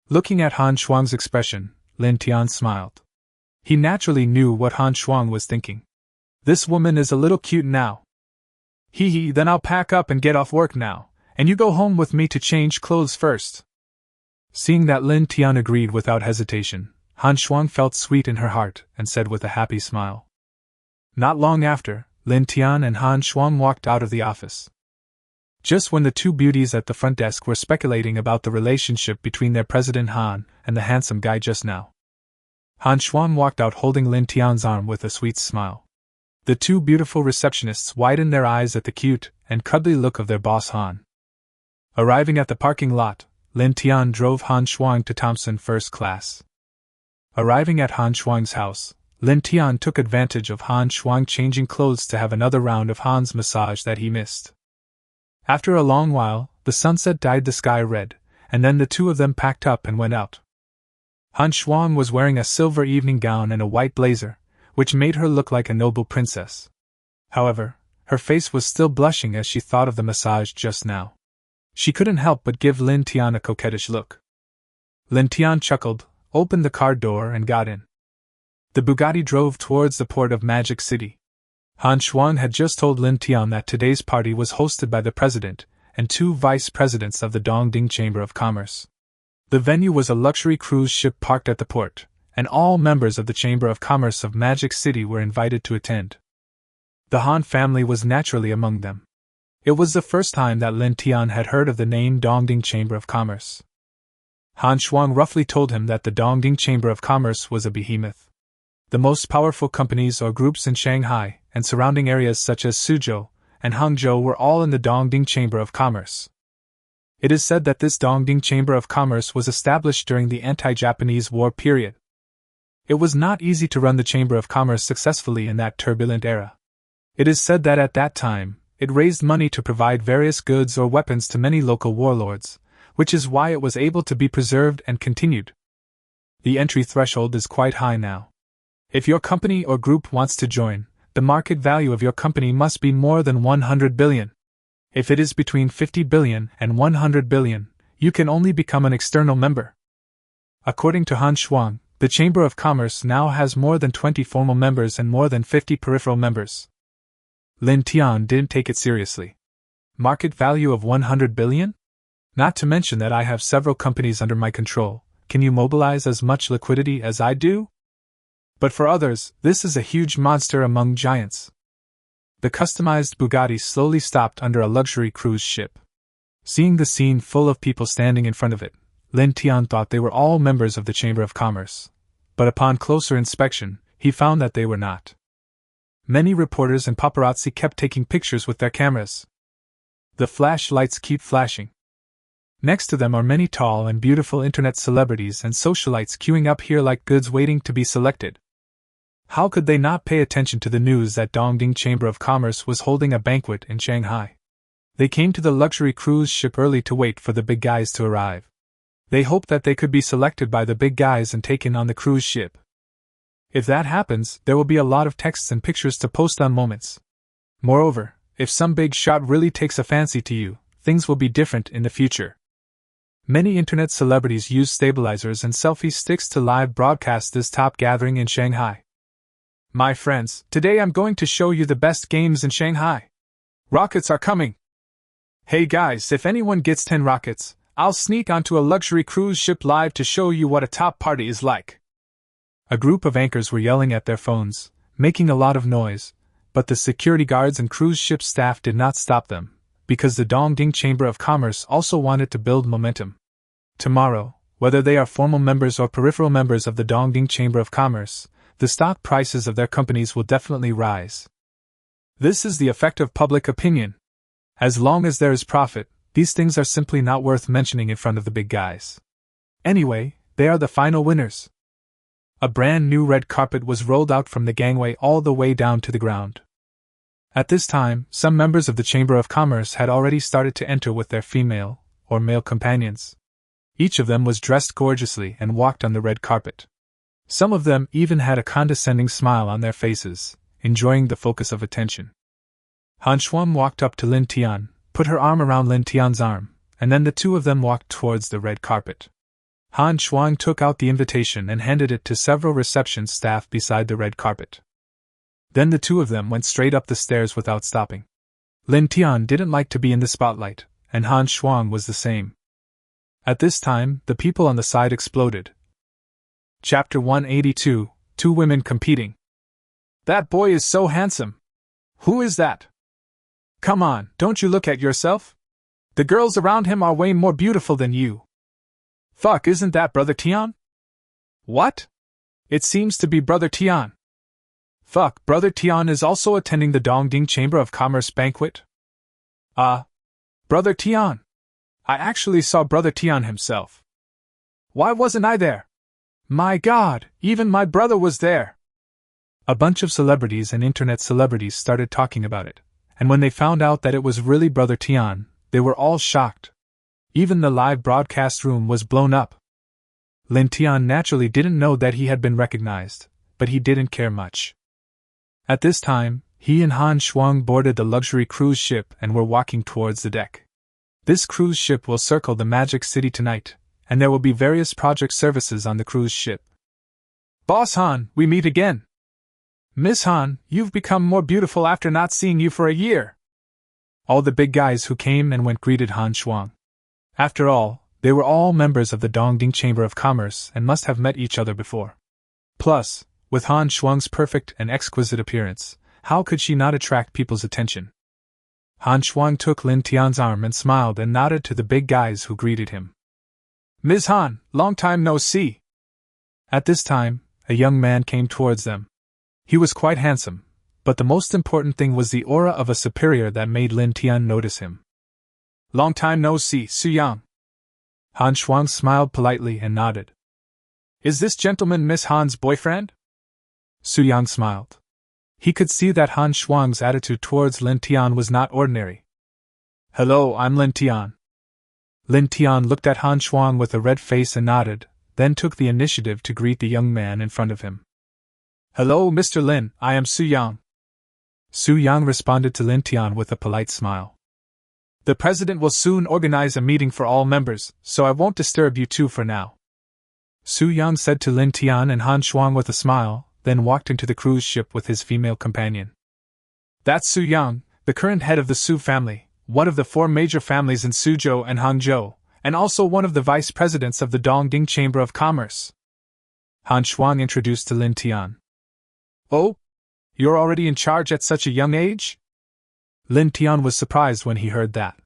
Looking at Han Shuang's expression, Lin Tian smiled. He naturally knew what Han Shuang was thinking. This woman is a little cute now. Hee hee, then I'll pack up and get off work now, and you go home with me to change clothes first. Seeing that Lin Tian agreed without hesitation, Han Shuang felt sweet in her heart and said with a happy smile. Not long after, Lin Tian and Han Shuang walked out of the office. Just when the two beauties at the front desk were speculating about the relationship between their President Han and the handsome guy just now, Han Shuang walked out holding Lin Tian's arm with a sweet smile. The two beautiful receptionists widened their eyes at the cute and cuddly look of their boss Han. Arriving at the parking lot, Lin Tian drove Han Shuang to Thompson first class. Arriving at Han Shuang's house, Lin Tian took advantage of Han Shuang changing clothes to have another round of Han's massage that he missed. After a long while, the sunset dyed the sky red, and then the two of them packed up and went out. Han Shuang was wearing a silver evening gown and a white blazer, which made her look like a noble princess. However, her face was still blushing as she thought of the massage just now. She couldn't help but give Lin Tian a coquettish look. Lin Tian chuckled, opened the car door and got in. The Bugatti drove towards the port of Magic City. Han Shuang had just told Lin Tian that today's party was hosted by the president and two vice presidents of the Dongding Chamber of Commerce. The venue was a luxury cruise ship parked at the port, and all members of the Chamber of Commerce of Magic City were invited to attend. The Han family was naturally among them. It was the first time that Lin Tian had heard of the name Dongding Chamber of Commerce. Han Shuang roughly told him that the Dongding Chamber of Commerce was a behemoth. The most powerful companies or groups in Shanghai and surrounding areas such as Suzhou and Hangzhou were all in the Dongding Chamber of Commerce. It is said that this Dongding Chamber of Commerce was established during the anti-Japanese war period. It was not easy to run the Chamber of Commerce successfully in that turbulent era. It is said that at that time, it raised money to provide various goods or weapons to many local warlords, which is why it was able to be preserved and continued. The entry threshold is quite high now. If your company or group wants to join, the market value of your company must be more than 100 billion. If it is between 50 billion and 100 billion, you can only become an external member. According to Han Shuang, the Chamber of Commerce now has more than 20 formal members and more than 50 peripheral members. Lin Tian didn't take it seriously. Market value of 100 billion? Not to mention that I have several companies under my control. Can you mobilize as much liquidity as I do? But for others, this is a huge monster among giants. The customized Bugatti slowly stopped under a luxury cruise ship. Seeing the scene full of people standing in front of it, Lin Tian thought they were all members of the Chamber of Commerce. But upon closer inspection, he found that they were not. Many reporters and paparazzi kept taking pictures with their cameras. The flashlights keep flashing. Next to them are many tall and beautiful internet celebrities and socialites queuing up here like goods waiting to be selected. How could they not pay attention to the news that Dongding Chamber of Commerce was holding a banquet in Shanghai? They came to the luxury cruise ship early to wait for the big guys to arrive. They hoped that they could be selected by the big guys and taken on the cruise ship. If that happens, there will be a lot of texts and pictures to post on Moments. Moreover, if some big shot really takes a fancy to you, things will be different in the future. Many internet celebrities use stabilizers and selfie sticks to live broadcast this top gathering in Shanghai. My friends, today I'm going to show you the best games in Shanghai. Rockets are coming. Hey guys, if anyone gets 10 rockets, I'll sneak onto a luxury cruise ship live to show you what a top party is like. A group of anchors were yelling at their phones, making a lot of noise, but the security guards and cruise ship staff did not stop them, because the Dongding Chamber of Commerce also wanted to build momentum. Tomorrow, whether they are formal members or peripheral members of the Dongding Chamber of Commerce, the stock prices of their companies will definitely rise. This is the effect of public opinion. As long as there is profit, these things are simply not worth mentioning in front of the big guys. Anyway, they are the final winners. A brand new red carpet was rolled out from the gangway all the way down to the ground. At this time, some members of the Chamber of Commerce had already started to enter with their female or male companions. Each of them was dressed gorgeously and walked on the red carpet. Some of them even had a condescending smile on their faces, enjoying the focus of attention. Han Shuang walked up to Lin Tian, put her arm around Lin Tian's arm, and then the two of them walked towards the red carpet. Han Shuang took out the invitation and handed it to several reception staff beside the red carpet. Then the two of them went straight up the stairs without stopping. Lin Tian didn't like to be in the spotlight, and Han Shuang was the same. At this time, the people on the side exploded. Chapter 182, Two Women Competing. That boy is so handsome. Who is that? Come on, don't you look at yourself? The girls around him are way more beautiful than you. Fuck, isn't that Brother Tian? What? It seems to be Brother Tian. Fuck, Brother Tian is also attending the Dongding Chamber of Commerce banquet? Brother Tian. I actually saw Brother Tian himself. Why wasn't I there? My God, even my brother was there. A bunch of celebrities and internet celebrities started talking about it, and when they found out that it was really Brother Tian, they were all shocked. Even the live broadcast room was blown up. Lin Tian naturally didn't know that he had been recognized, but he didn't care much. At this time, he and Han Shuang boarded the luxury cruise ship and were walking towards the deck. This cruise ship will circle the Magic City tonight, and there will be various project services on the cruise ship. Boss Han, we meet again. Miss Han, you've become more beautiful after not seeing you for a year. All the big guys who came and went greeted Han Shuang. After all, they were all members of the Dongding Chamber of Commerce and must have met each other before. Plus, with Han Shuang's perfect and exquisite appearance, how could she not attract people's attention? Han Shuang took Lin Tian's arm and smiled and nodded to the big guys who greeted him. Ms. Han, long time no see. At this time, a young man came towards them. He was quite handsome, but the most important thing was the aura of a superior that made Lin Tian notice him. Long time no see, Su Yang. Han Shuang smiled politely and nodded. Is this gentleman Miss Han's boyfriend? Su Yang smiled. He could see that Han Shuang's attitude towards Lin Tian was not ordinary. Hello, I'm Lin Tian. Lin Tian looked at Han Shuang with a red face and nodded, then took the initiative to greet the young man in front of him. Hello, Mr. Lin, I am Su Yang. Su Yang responded to Lin Tian with a polite smile. The president will soon organize a meeting for all members, so I won't disturb you two for now. Su Yang said to Lin Tian and Han Shuang with a smile, then walked into the cruise ship with his female companion. That's Su Yang, the current head of the Su family, one of the 4 major families in Suzhou and Hangzhou, and also one of the vice presidents of the Dongding Chamber of Commerce. Han Shuang introduced to Lin Tian. Oh? You're already in charge at such a young age? Lin Tian was surprised when he heard that.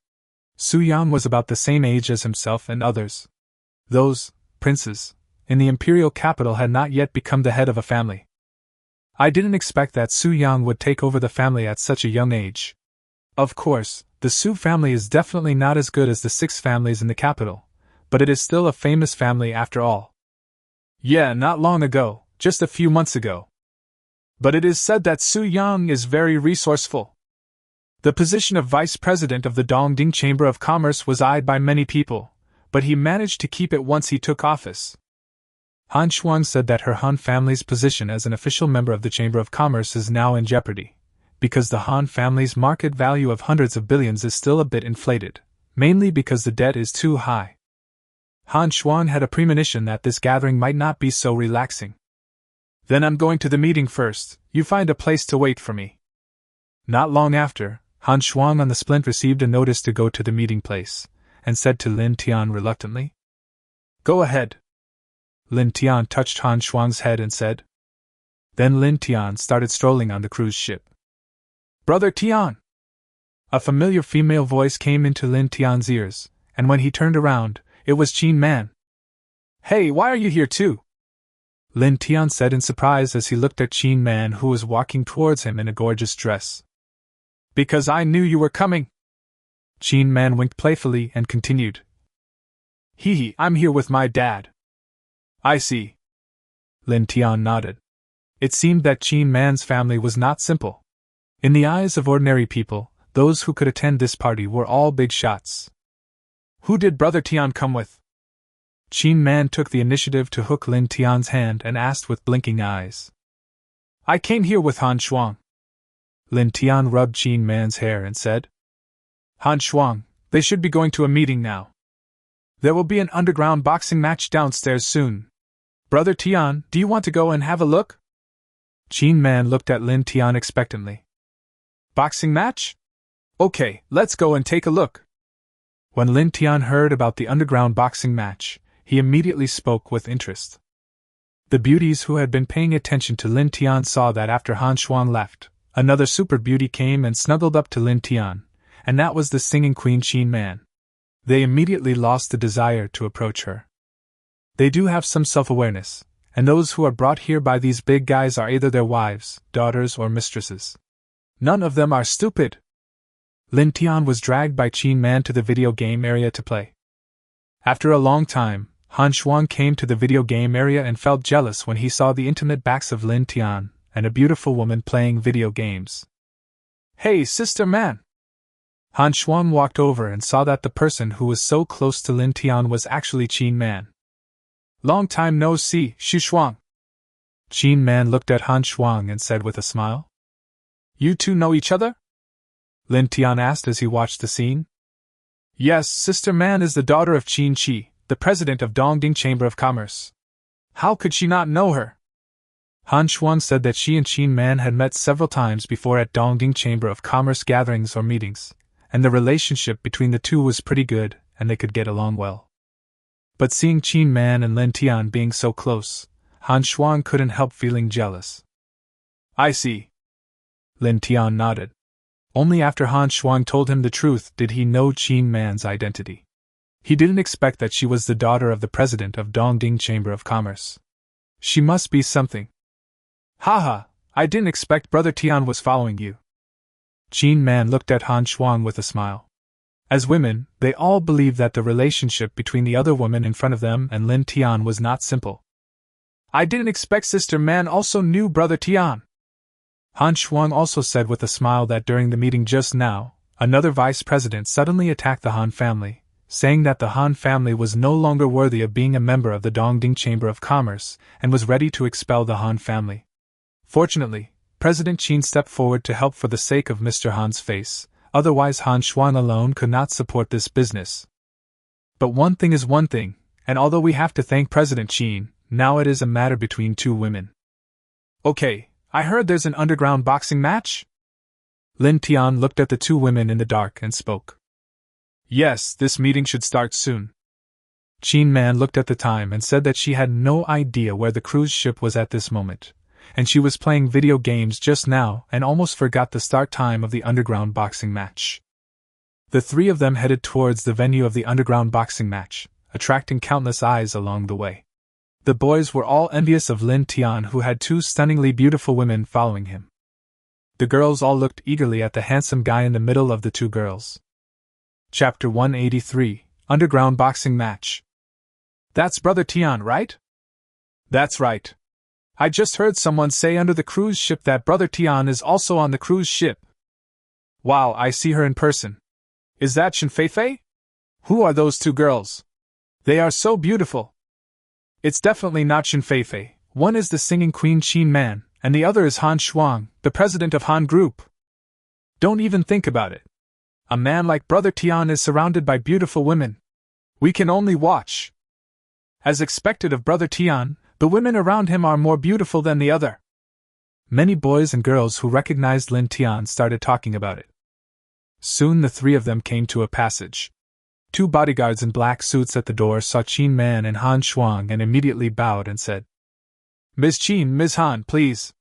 Su Yang was about the same age as himself and others. Those princes in the imperial capital had not yet become the head of a family. I didn't expect that Su Yang would take over the family at such a young age. Of course, the Su family is definitely not as good as the 6 families in the capital, but it is still a famous family after all. Yeah, not long ago, just a few months ago. But it is said that Su Yang is very resourceful. The position of vice president of the Dongding Chamber of Commerce was eyed by many people, but he managed to keep it once he took office. Han Shuang said that her Han family's position as an official member of the Chamber of Commerce is now in jeopardy, because the Han family's market value of hundreds of billions is still a bit inflated, mainly because the debt is too high. Han Shuang had a premonition that this gathering might not be so relaxing. Then I'm going to the meeting first, you find a place to wait for me. Not long after, Han Shuang on the Splint received a notice to go to the meeting place, and said to Lin Tian reluctantly, Go ahead. Lin Tian touched Han Shuang's head and said. Then Lin Tian started strolling on the cruise ship. Brother Tian! A familiar female voice came into Lin Tian's ears, and when he turned around, it was Qin Man. Hey, why are you here too? Lin Tian said in surprise as he looked at Qin Man, who was walking towards him in a gorgeous dress. Because I knew you were coming. Qin Man winked playfully and continued. Hee hee, I'm here with my dad. I see. Lin Tian nodded. It seemed that Qin Man's family was not simple. In the eyes of ordinary people, those who could attend this party were all big shots. Who did Brother Tian come with? Qin Man took the initiative to hook Lin Tian's hand and asked with blinking eyes. I came here with Han Shuang. Lin Tian rubbed Qin Man's hair and said. Han Shuang, they should be going to a meeting now. There will be an underground boxing match downstairs soon. Brother Tian, do you want to go and have a look? Qin Man looked at Lin Tian expectantly. Boxing match? Okay, let's go and take a look. When Lin Tian heard about the underground boxing match, he immediately spoke with interest. The beauties who had been paying attention to Lin Tian saw that after Han Shuang left, another super beauty came and snuggled up to Lin Tian, and that was the singing queen Qin Man. They immediately lost the desire to approach her. They do have some self-awareness, and those who are brought here by these big guys are either their wives, daughters, or mistresses. None of them are stupid. Lin Tian was dragged by Qin Man to the video game area to play. After a long time, Han Shuang came to the video game area and felt jealous when he saw the intimate backs of Lin Tian and a beautiful woman playing video games. Hey, sister man! Han Shuang walked over and saw that the person who was so close to Lin Tian was actually Qin Man. Long time no see, Xu Shuang. Qin Man looked at Han Shuang and said with a smile. You two know each other? Lin Tian asked as he watched the scene. Yes, Sister Man is the daughter of Qin Qi, the president of Dongding Chamber of Commerce. How could she not know her? Han Shuang said that she and Qin Man had met several times before at Dongding Chamber of Commerce gatherings or meetings, and the relationship between the two was pretty good, and they could get along well. But seeing Qin Man and Lin Tian being so close, Han Shuang couldn't help feeling jealous. I see. Lin Tian nodded. Only after Han Shuang told him the truth did he know Qin Man's identity. He didn't expect that she was the daughter of the president of Dongding Chamber of Commerce. She must be something. Haha, I didn't expect Brother Tian was following you. Qin Man looked at Han Shuang with a smile. As women, they all believed that the relationship between the other woman in front of them and Lin Tian was not simple. I didn't expect Sister Man also knew Brother Tian. Han Shuang also said with a smile that during the meeting just now, another vice president suddenly attacked the Han family, saying that the Han family was no longer worthy of being a member of the Dongding Chamber of Commerce and was ready to expel the Han family. Fortunately, President Qin stepped forward to help for the sake of Mr. Han's face, otherwise Han Shuang alone could not support this business. But one thing is one thing, and although we have to thank President Qin, now it is a matter between two women. Okay. I heard there's an underground boxing match? Lin Tian looked at the two women in the dark and spoke. Yes, this meeting should start soon. Qin Man looked at the time and said that she had no idea where the cruise ship was at this moment, and she was playing video games just now and almost forgot the start time of the underground boxing match. The three of them headed towards the venue of the underground boxing match, attracting countless eyes along the way. The boys were all envious of Lin Tian, who had two stunningly beautiful women following him. The girls all looked eagerly at the handsome guy in the middle of the two girls. Chapter 183, Underground Boxing Match. That's Brother Tian, right? That's right. I just heard someone say under the cruise ship that Brother Tian is also on the cruise ship. Wow, I see her in person. Is that Shen Feifei? Who are those two girls? They are so beautiful. It's definitely not Shen Feifei. One is the singing queen Qin Man, and the other is Han Shuang, the president of Han Group. Don't even think about it. A man like Brother Tian is surrounded by beautiful women. We can only watch. As expected of Brother Tian, the women around him are more beautiful than the other. Many boys and girls who recognized Lin Tian started talking about it. Soon the three of them came to a passage. Two bodyguards in black suits at the door saw Qin Man and Han Shuang and immediately bowed and said, Ms. Qin, Ms. Han, please.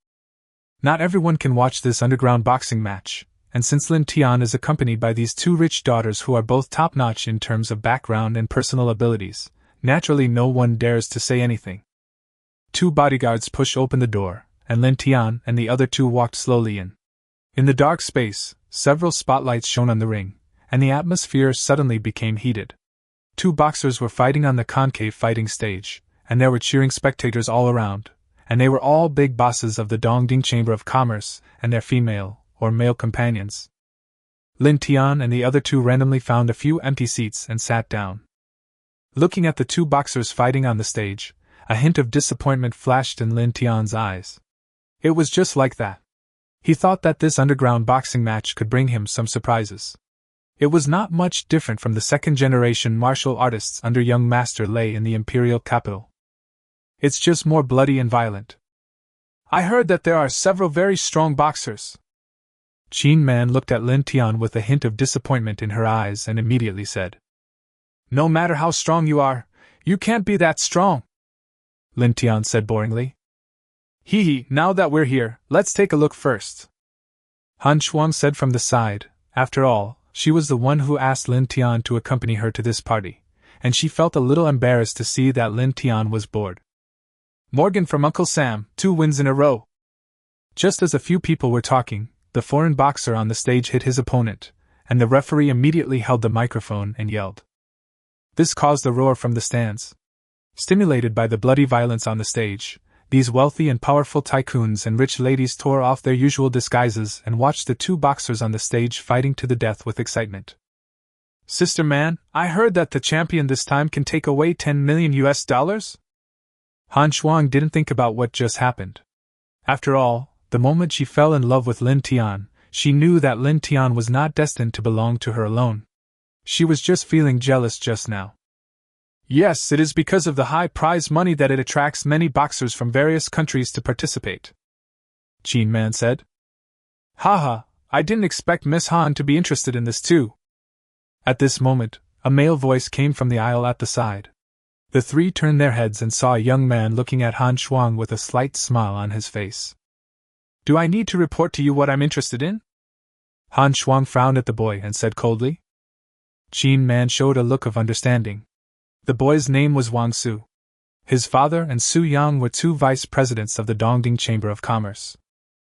Not everyone can watch this underground boxing match, and since Lin Tian is accompanied by these two rich daughters who are both top-notch in terms of background and personal abilities, naturally no one dares to say anything. Two bodyguards pushed open the door, and Lin Tian and the other two walked slowly in. In the dark space, several spotlights shone on the ring, and the atmosphere suddenly became heated. Two boxers were fighting on the concave fighting stage, and there were cheering spectators all around, and they were all big bosses of the Dongding Chamber of Commerce and their female or male companions. Lin Tian and the other two randomly found a few empty seats and sat down. Looking at the two boxers fighting on the stage, a hint of disappointment flashed in Lin Tian's eyes. It was just like that. He thought that this underground boxing match could bring him some surprises. It was not much different from the second-generation martial artists under young Master Lei in the imperial capital. It's just more bloody and violent. I heard that there are several very strong boxers. Qin Man looked at Lin Tian with a hint of disappointment in her eyes and immediately said, "No matter how strong you are, you can't be that strong," Lin Tian said boringly. "Hee, now that we're here, let's take a look first," Han Shuang said from the side. After all, she was the one who asked Lin Tian to accompany her to this party, and she felt a little embarrassed to see that Lin Tian was bored. "Morgan from Uncle Sam, 2 wins in a row." Just as a few people were talking, the foreign boxer on the stage hit his opponent, and the referee immediately held the microphone and yelled. This caused a roar from the stands. Stimulated by the bloody violence on the stage, these wealthy and powerful tycoons and rich ladies tore off their usual disguises and watched the 2 boxers on the stage fighting to the death with excitement. "Sister Man, I heard that the champion this time can take away $10 million US?" Han Shuang didn't think about what just happened. After all, the moment she fell in love with Lin Tian, she knew that Lin Tian was not destined to belong to her alone. She was just feeling jealous just now. "Yes, it is because of the high prize money that it attracts many boxers from various countries to participate," Qin Man said. "Haha, I didn't expect Miss Han to be interested in this too." At this moment, a male voice came from the aisle at the side. The 3 turned their heads and saw a young man looking at Han Shuang with a slight smile on his face. "Do I need to report to you what I'm interested in?" Han Shuang frowned at the boy and said coldly. Qin Man showed a look of understanding. The boy's name was Wang Su. His father and Su Yang were 2 vice presidents of the Dongding Chamber of Commerce.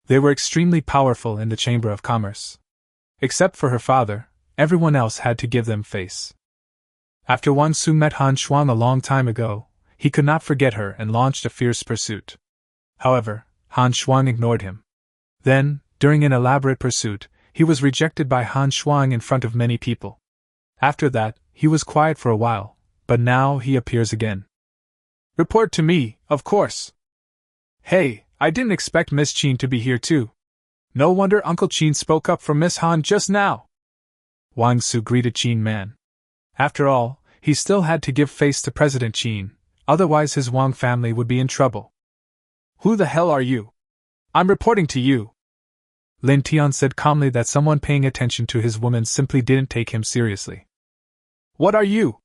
They were extremely powerful in the Chamber of Commerce. Except for her father, everyone else had to give them face. After Wang Su met Han Shuang a long time ago, he could not forget her and launched a fierce pursuit. However, Han Shuang ignored him. Then, during an elaborate pursuit, he was rejected by Han Shuang in front of many people. After that, he was quiet for a while, but now he appears again. "Report to me, of course." "Hey, I didn't expect Miss Qin to be here too. No wonder Uncle Qin spoke up for Miss Han just now." Wang Su greeted Qin Man. After all, he still had to give face to President Qin, otherwise his Wang family would be in trouble. "Who the hell are you? I'm reporting to you." Lin Tian said calmly that someone paying attention to his woman simply didn't take him seriously. "What are you?"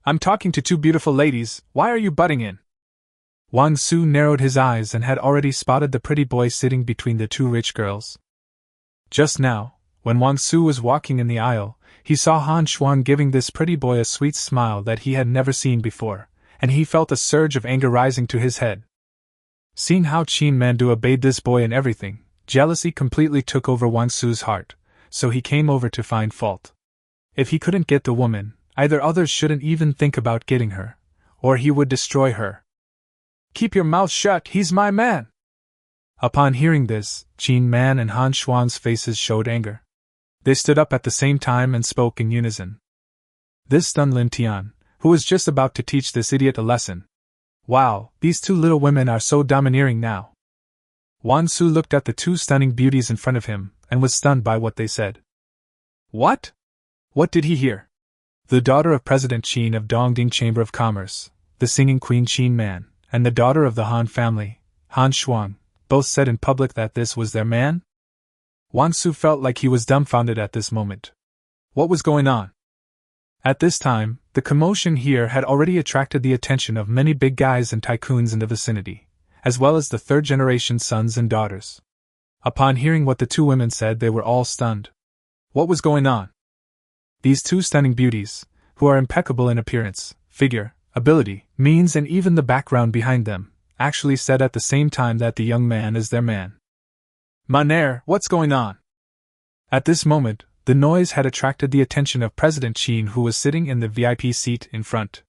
"I'm talking to 2 beautiful ladies, why are you butting in?" Wang Su narrowed his eyes and had already spotted the pretty boy sitting between the 2 rich girls. Just now, when Wang Su was walking in the aisle, he saw Han Shuang giving this pretty boy a sweet smile that he had never seen before, and he felt a surge of anger rising to his head. Seeing how Qin Mandu obeyed this boy in everything, jealousy completely took over Wang Su's heart, so he came over to find fault. If he couldn't get the woman, either others shouldn't even think about getting her, or he would destroy her. "Keep your mouth shut, he's my man!" Upon hearing this, Qin Man and Han Shuang's faces showed anger. They stood up at the same time and spoke in unison. This stunned Lin Tian, who was just about to teach this idiot a lesson. Wow, these 2 little women are so domineering now. Wang Su looked at the 2 stunning beauties in front of him, and was stunned by what they said. What? What did he hear? The daughter of President Qin of Dongding Chamber of Commerce, the singing queen Qin Man, and the daughter of the Han family, Han Shuang, both said in public that this was their man? Wang Su felt like he was dumbfounded at this moment. What was going on? At this time, the commotion here had already attracted the attention of many big guys and tycoons in the vicinity, as well as the 3rd-generation sons and daughters. Upon hearing what the 2 women said, they were all stunned. What was going on? These 2 stunning beauties, who are impeccable in appearance, figure, ability, means and even the background behind them, actually said at the same time that the young man is their man. "Maner, what's going on?" At this moment, the noise had attracted the attention of President Qin, who was sitting in the VIP seat in front.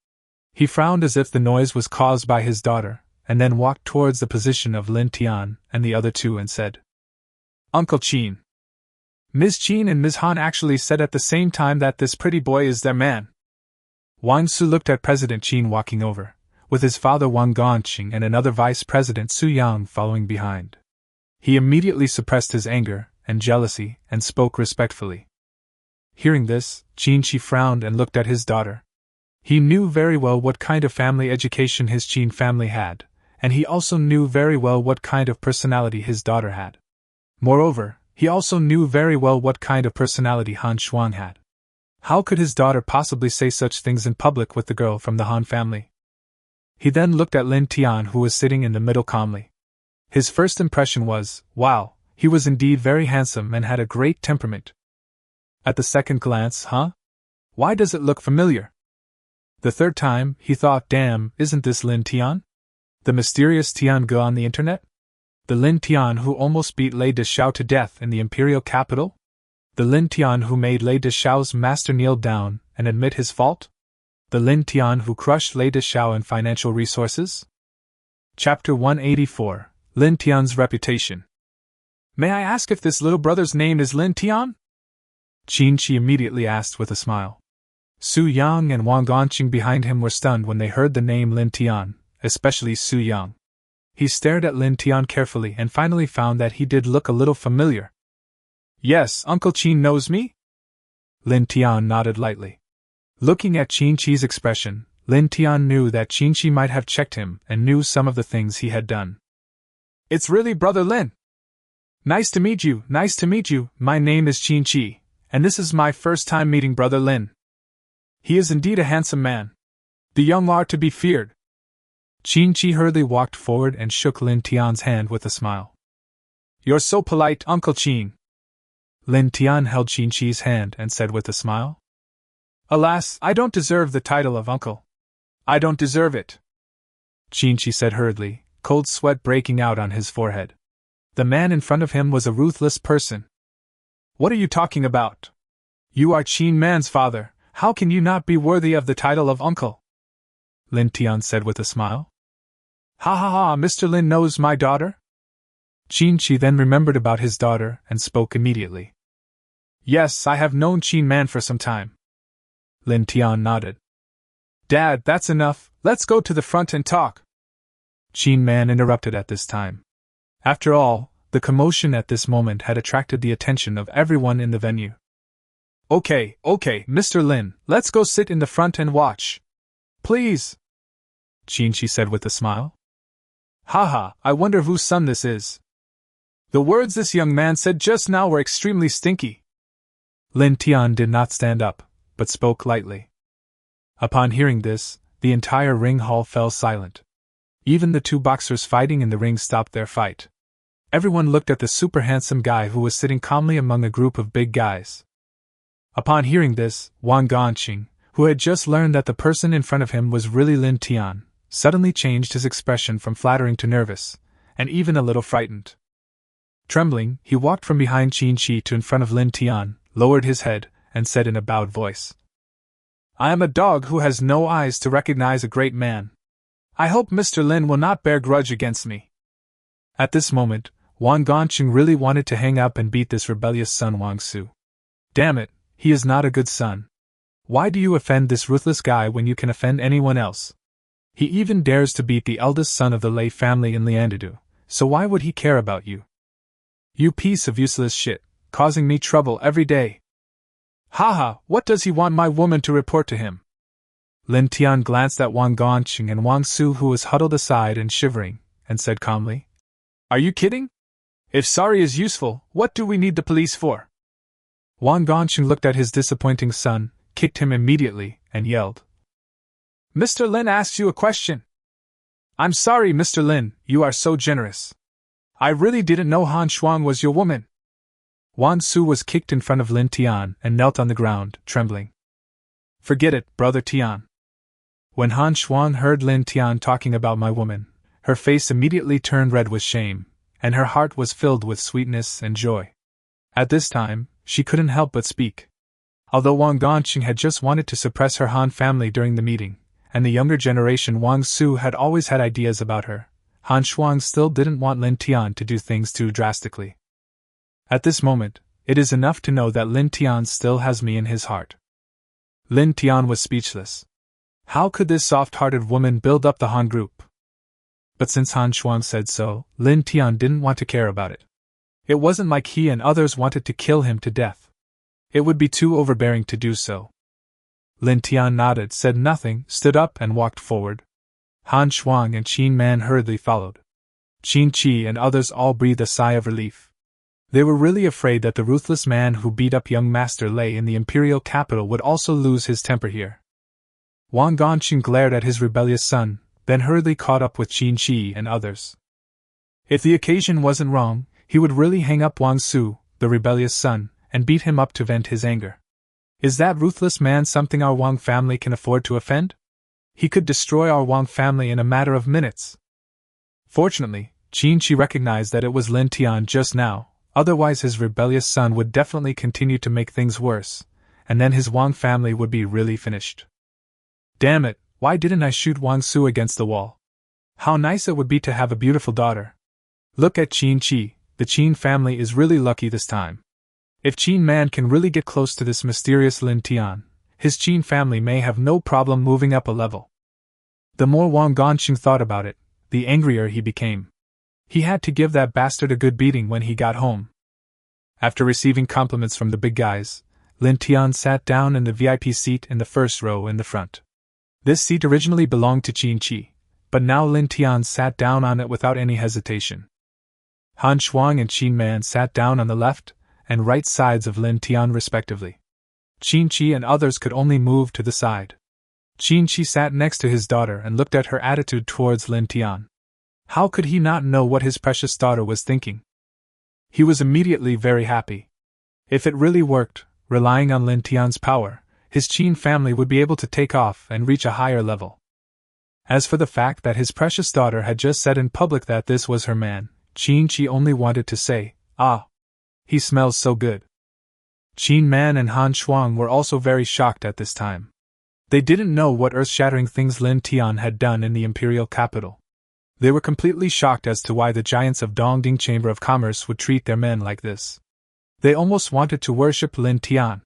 He frowned as if the noise was caused by his daughter, and then walked towards the position of Lin Tian and the other 2 and said, "Uncle Qin, Ms. Qin and Ms. Han actually said at the same time that this pretty boy is their man." Wang Su looked at President Qin walking over, with his father Wang Gongqing and another Vice President Su Yang following behind. He immediately suppressed his anger and jealousy and spoke respectfully. Hearing this, Qin Shi frowned and looked at his daughter. He knew very well what kind of family education his Qin family had, and he also knew very well what kind of personality his daughter had. Moreover, He also knew very well what kind of personality Han Shuang had. How could his daughter possibly say such things in public with the girl from the Han family? He then looked at Lin Tian, who was sitting in the middle calmly. His first impression was, wow, he was indeed very handsome and had a great temperament. At the second glance, why does it look familiar? The third time, he thought, damn, isn't this Lin Tian? The mysterious Tian Ge on the internet? The Lin Tian who almost beat Lei Dexiao to death in the imperial capital? The Lin Tian who made Lei Dexiao's master kneel down and admit his fault? The Lin Tian who crushed Lei Dexiao in financial resources? Chapter 184, Lin Tian's Reputation. May I ask if this little brother's name is Lin Tian? Qin Shi immediately asked with a smile. Su Yang and Wang Gongqing behind him were stunned when they heard the name Lin Tian, especially Su Yang. He stared at Lin Tian carefully and finally found that he did look a little familiar. Yes, Uncle Qin knows me? Lin Tian nodded lightly. Looking at Qin Shi's expression, Lin Tian knew that Qin Shi might have checked him and knew some of the things he had done. It's really Brother Lin. Nice to meet you, my name is Qin Shi, and this is my first time meeting Brother Lin. He is indeed a handsome man. The young are to be feared. Qin Shi hurriedly walked forward and shook Lin Tian's hand with a smile. You're so polite, Uncle Qin. Lin Tian held Qin Shi's hand and said with a smile. Alas, I don't deserve the title of uncle. I don't deserve it. Qin Shi said hurriedly, cold sweat breaking out on his forehead. The man in front of him was a ruthless person. What are you talking about? You are Qin Man's father, how can you not be worthy of the title of uncle? Lin Tian said with a smile. Ha ha ha, Mr. Lin knows my daughter? Qin Shi then remembered about his daughter and spoke immediately. Yes, I have known Qin Man for some time. Lin Tian nodded. Dad, that's enough, let's go to the front and talk. Qin Man interrupted at this time. After all, the commotion at this moment had attracted the attention of everyone in the venue. Okay, Mr. Lin, let's go sit in the front and watch. Please. Qin Shi said with a smile. Haha, I wonder whose son this is. The words this young man said just now were extremely stinky. Lin Tian did not stand up, but spoke lightly. Upon hearing this, the entire ring hall fell silent. Even the two boxers fighting in the ring stopped their fight. Everyone looked at the super handsome guy who was sitting calmly among a group of big guys. Upon hearing this, Wang Gongqing, who had just learned that the person in front of him was really Lin Tian, suddenly changed his expression from flattering to nervous, and even a little frightened. Trembling, he walked from behind Qin Shi to in front of Lin Tian, lowered his head, and said in a bowed voice, I am a dog who has no eyes to recognize a great man. I hope Mr. Lin will not bear grudge against me. At this moment, Wang Gongqing really wanted to hang up and beat this rebellious son Wang Su. Damn it, he is not a good son. Why do you offend this ruthless guy when you can offend anyone else? He even dares to beat the eldest son of the Lei family in Liandidu, so why would he care about you? You piece of useless shit, causing me trouble every day. Haha, what does he want my woman to report to him? Lin Tian glanced at Wang Gongqing and Wang Su, who was huddled aside and shivering, and said calmly, Are you kidding? If sorry is useful, what do we need the police for? Wang Gongqing looked at his disappointing son, kicked him immediately, and yelled, Mr. Lin asks you a question. I'm sorry, Mr. Lin, you are so generous. I really didn't know Han Shuang was your woman. Wang Su was kicked in front of Lin Tian and knelt on the ground, trembling. Forget it, Brother Tian. When Han Shuang heard Lin Tian talking about my woman, her face immediately turned red with shame, and her heart was filled with sweetness and joy. At this time, she couldn't help but speak. Although Wang Gongqing had just wanted to suppress her Han family during the meeting, and the younger generation Wang Su had always had ideas about her, Han Shuang still didn't want Lin Tian to do things too drastically. At this moment, it is enough to know that Lin Tian still has me in his heart. Lin Tian was speechless. How could this soft-hearted woman build up the Han group? But since Han Shuang said so, Lin Tian didn't want to care about it. It wasn't like he and others wanted to kill him to death. It would be too overbearing to do so. Lin Tian nodded, said nothing, stood up and walked forward. Han Shuang and Qin Man hurriedly followed. Qin Chi and others all breathed a sigh of relief. They were really afraid that the ruthless man who beat up young Master Lei in the imperial capital would also lose his temper here. Wang Gongqing glared at his rebellious son, then hurriedly caught up with Qin Shi and others. If the occasion wasn't wrong, he would really hang up Wang Su, the rebellious son, and beat him up to vent his anger. Is that ruthless man something our Wang family can afford to offend? He could destroy our Wang family in a matter of minutes. Fortunately, Qin Shi recognized that it was Lin Tian just now, otherwise his rebellious son would definitely continue to make things worse, and then his Wang family would be really finished. Damn it, why didn't I shoot Wang Su against the wall? How nice it would be to have a beautiful daughter. Look at Qin Shi, the Qin family is really lucky this time. If Qin Man can really get close to this mysterious Lin Tian, his Qin family may have no problem moving up a level. The more Wang Gongqing thought about it, the angrier he became. He had to give that bastard a good beating when he got home. After receiving compliments from the big guys, Lin Tian sat down in the VIP seat in the first row in the front. This seat originally belonged to Qin Shi, but now Lin Tian sat down on it without any hesitation. Han Shuang and Qin Man sat down on the left and right sides of Lin Tian respectively. Qin Shi and others could only move to the side. Qin Shi sat next to his daughter and looked at her attitude towards Lin Tian. How could he not know what his precious daughter was thinking? He was immediately very happy. If it really worked, relying on Lin Tian's power, his Qin family would be able to take off and reach a higher level. As for the fact that his precious daughter had just said in public that this was her man, Qin Shi only wanted to say, "Ah, he smells so good." Qin Man and Han Shuang were also very shocked at this time. They didn't know what earth-shattering things Lin Tian had done in the imperial capital. They were completely shocked as to why the giants of Dongding Chamber of Commerce would treat their men like this. They almost wanted to worship Lin Tian.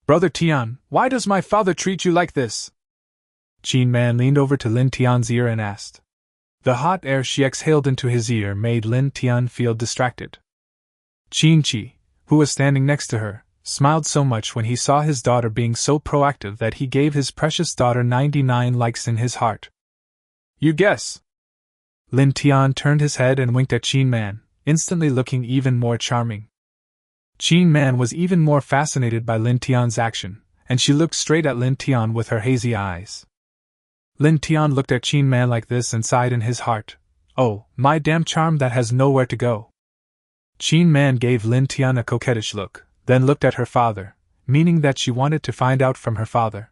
"Brother Tian, why does my father treat you like this?" Qin Man leaned over to Lin Tian's ear and asked. The hot air she exhaled into his ear made Lin Tian feel distracted. Qin Shi, who was standing next to her, smiled so much when he saw his daughter being so proactive that he gave his precious daughter 99 likes in his heart. "You guess." Lin Tian turned his head and winked at Qin Man, instantly looking even more charming. Qin Man was even more fascinated by Lin Tian's action, and she looked straight at Lin Tian with her hazy eyes. Lin Tian looked at Qin Man like this and sighed in his heart, "Oh, my damn charm that has nowhere to go." Qin Man gave Lin Tian a coquettish look, then looked at her father, meaning that she wanted to find out from her father.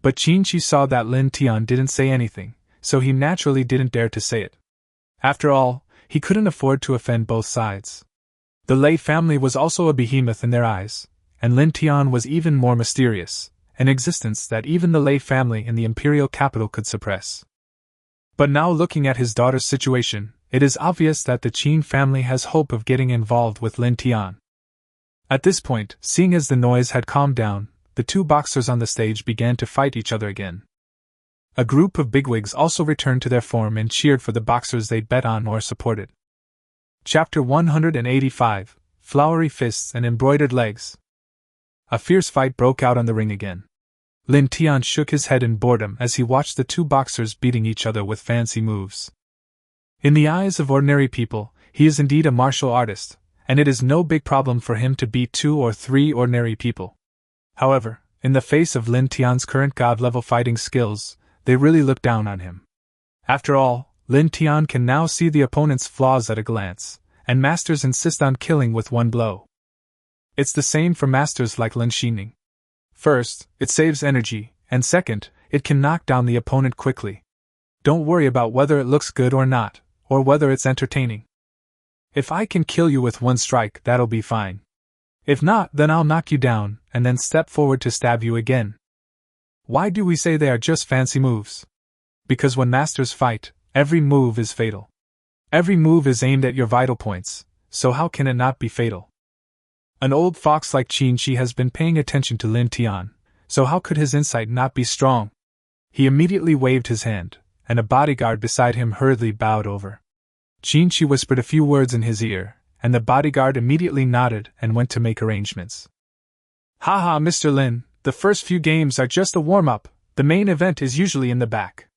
But Qin Shi saw that Lin Tian didn't say anything, so he naturally didn't dare to say it. After all, he couldn't afford to offend both sides. The Lei family was also a behemoth in their eyes, and Lin Tian was even more mysterious, an existence that even the Lei family in the imperial capital could suppress. But now looking at his daughter's situation, it is obvious that the Qin family has hope of getting involved with Lin Tian. At this point, seeing as the noise had calmed down, the two boxers on the stage began to fight each other again. A group of bigwigs also returned to their form and cheered for the boxers they'd bet on or supported. Chapter 185, Flowery Fists and Embroidered Legs. A fierce fight broke out on the ring again. Lin Tian shook his head in boredom as he watched the two boxers beating each other with fancy moves. In the eyes of ordinary people, he is indeed a martial artist, and it is no big problem for him to beat 2 or 3 ordinary people. However, in the face of Lin Tian's current god-level fighting skills, they really look down on him. After all, Lin Tian can now see the opponent's flaws at a glance, and masters insist on killing with one blow. It's the same for masters like Lin Xining. First, it saves energy, and second, it can knock down the opponent quickly. Don't worry about whether it looks good or not, or whether it's entertaining. If I can kill you with one strike, that'll be fine. If not, then I'll knock you down, and then step forward to stab you again. Why do we say they are just fancy moves? Because when masters fight, every move is fatal. Every move is aimed at your vital points, so how can it not be fatal? An old fox like Qin Shi has been paying attention to Lin Tian, so how could his insight not be strong? He immediately waved his hand, and a bodyguard beside him hurriedly bowed over. Qin Shi whispered a few words in his ear, and the bodyguard immediately nodded and went to make arrangements. "Haha, Mr. Lin, the first few games are just a warm-up, the main event is usually in the back.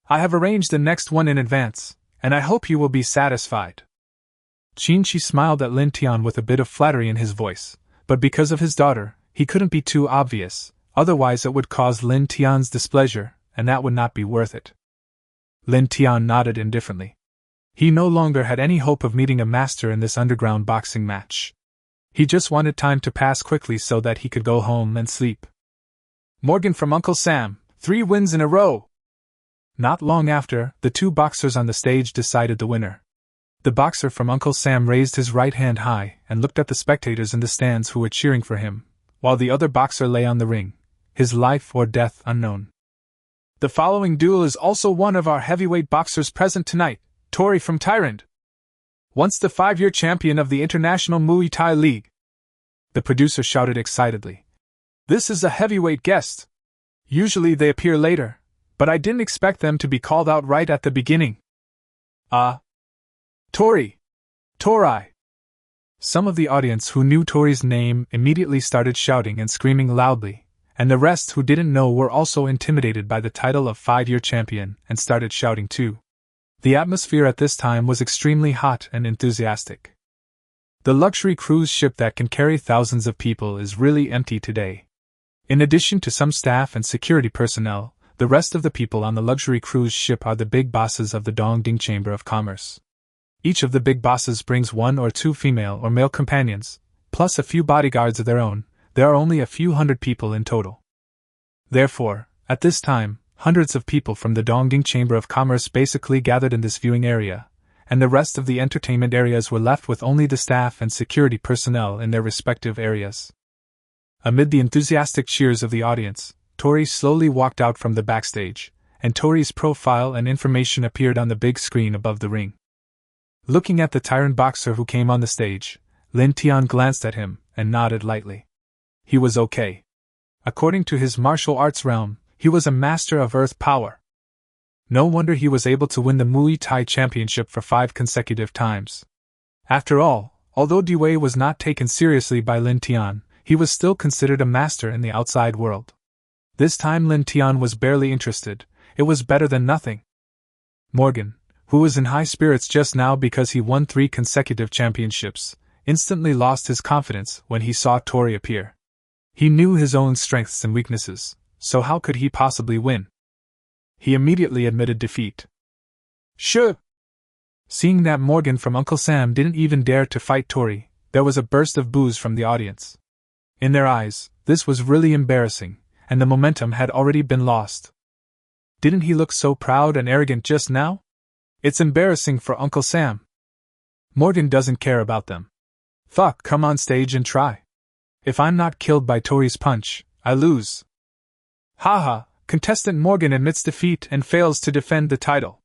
I have arranged the next one in advance, and I hope you will be satisfied." Qin smiled at Lin Tian with a bit of flattery in his voice, but because of his daughter, he couldn't be too obvious, otherwise it would cause Lin Tian's displeasure, and that would not be worth it. Lin Tian nodded indifferently. He no longer had any hope of meeting a master in this underground boxing match. He just wanted time to pass quickly so that he could go home and sleep. Morgan from Uncle Sam, 3 wins in a row! Not long after, the 2 boxers on the stage decided the winner. The boxer from Uncle Sam raised his right hand high and looked at the spectators in the stands who were cheering for him, while the other boxer lay on the ring, his life or death unknown. The following duel is also one of our heavyweight boxers present tonight, Tori from Thailand. Once the 5-year champion of the International Muay Thai League. The producer shouted excitedly. This is a heavyweight guest. Usually they appear later, but I didn't expect them to be called out right at the beginning. Tori! Some of the audience who knew Tori's name immediately started shouting and screaming loudly, and the rest who didn't know were also intimidated by the title of 5-year champion and started shouting too. The atmosphere at this time was extremely hot and enthusiastic. The luxury cruise ship that can carry thousands of people is really empty today. In addition to some staff and security personnel, the rest of the people on the luxury cruise ship are the big bosses of the Dongding Chamber of Commerce. Each of the big bosses brings 1 or 2 female or male companions, plus a few bodyguards of their own. There are only a few hundred people in total. Therefore, at this time, hundreds of people from the Dongding Chamber of Commerce basically gathered in this viewing area, and the rest of the entertainment areas were left with only the staff and security personnel in their respective areas. Amid the enthusiastic cheers of the audience, Tori slowly walked out from the backstage, and Tori's profile and information appeared on the big screen above the ring. Looking at the tyrant boxer who came on the stage, Lin Tian glanced at him and nodded lightly. He was okay. According to his martial arts realm, he was a master of earth power. No wonder he was able to win the Muay Thai championship for 5 consecutive times. After all, although Dewey was not taken seriously by Lin Tian, he was still considered a master in the outside world. This time Lin Tian was barely interested. It was better than nothing. Morgan, who was in high spirits just now because he won 3 consecutive championships, instantly lost his confidence when he saw Tori appear. He knew his own strengths and weaknesses, so how could he possibly win? He immediately admitted defeat. Sure! Seeing that Morgan from Uncle Sam didn't even dare to fight Tori, there was a burst of boos from the audience. In their eyes, this was really embarrassing, and the momentum had already been lost. Didn't he look so proud and arrogant just now? It's embarrassing for Uncle Sam. Morgan doesn't care about them. Fuck, come on stage and try. If I'm not killed by Tori's punch, I lose. Haha, contestant Morgan admits defeat and fails to defend the title.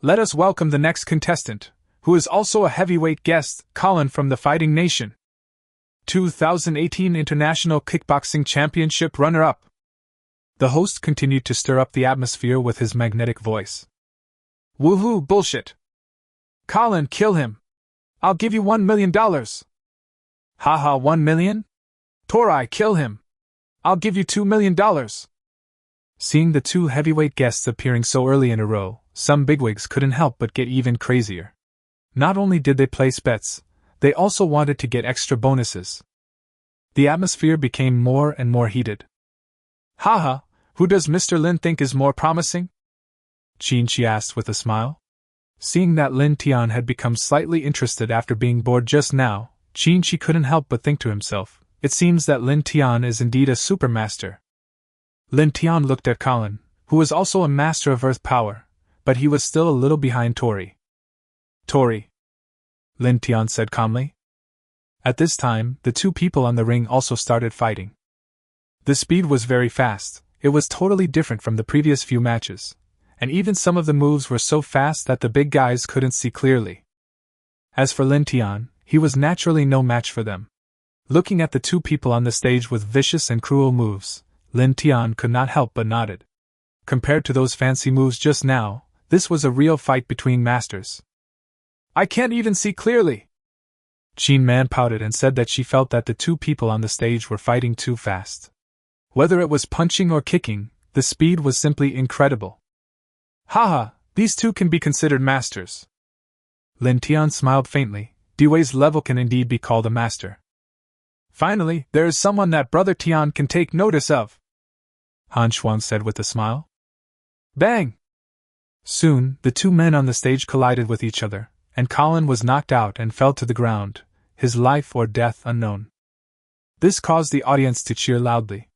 Let us welcome the next contestant, who is also a heavyweight guest, Colin from the Fighting Nation. 2018 International Kickboxing Championship runner-up. The host continued to stir up the atmosphere with his magnetic voice. Woohoo, bullshit. Colin, kill him. I'll give you $1 million. Haha, 1 million? Tori, kill him. I'll give you $2 million. Seeing the 2 heavyweight guests appearing so early in a row, some bigwigs couldn't help but get even crazier. Not only did they place bets, they also wanted to get extra bonuses. The atmosphere became more and more heated. Haha, who does Mr. Lin think is more promising? Qin asked with a smile. Seeing that Lin Tian had become slightly interested after being bored just now, Qin couldn't help but think to himself, it seems that Lin Tian is indeed a supermaster. Lin Tian looked at Colin, who was also a master of earth power, but he was still a little behind Tori. Tori, Lin Tian said calmly. At this time, the 2 people on the ring also started fighting. The speed was very fast, it was totally different from the previous few matches, and even some of the moves were so fast that the big guys couldn't see clearly. As for Lin Tian, he was naturally no match for them. Looking at the 2 people on the stage with vicious and cruel moves, Lin Tian could not help but nodded. Compared to those fancy moves just now, this was a real fight between masters. I can't even see clearly. Qin Man pouted and said that she felt that the 2 people on the stage were fighting too fast. Whether it was punching or kicking, the speed was simply incredible. Haha, these 2 can be considered masters. Lin Tian smiled faintly, Dewey's level can indeed be called a master. Finally, there is someone that Brother Tian can take notice of, Han Shuang said with a smile. Bang! Soon, the two men on the stage collided with each other, and Colin was knocked out and fell to the ground, his life or death unknown. This caused the audience to cheer loudly.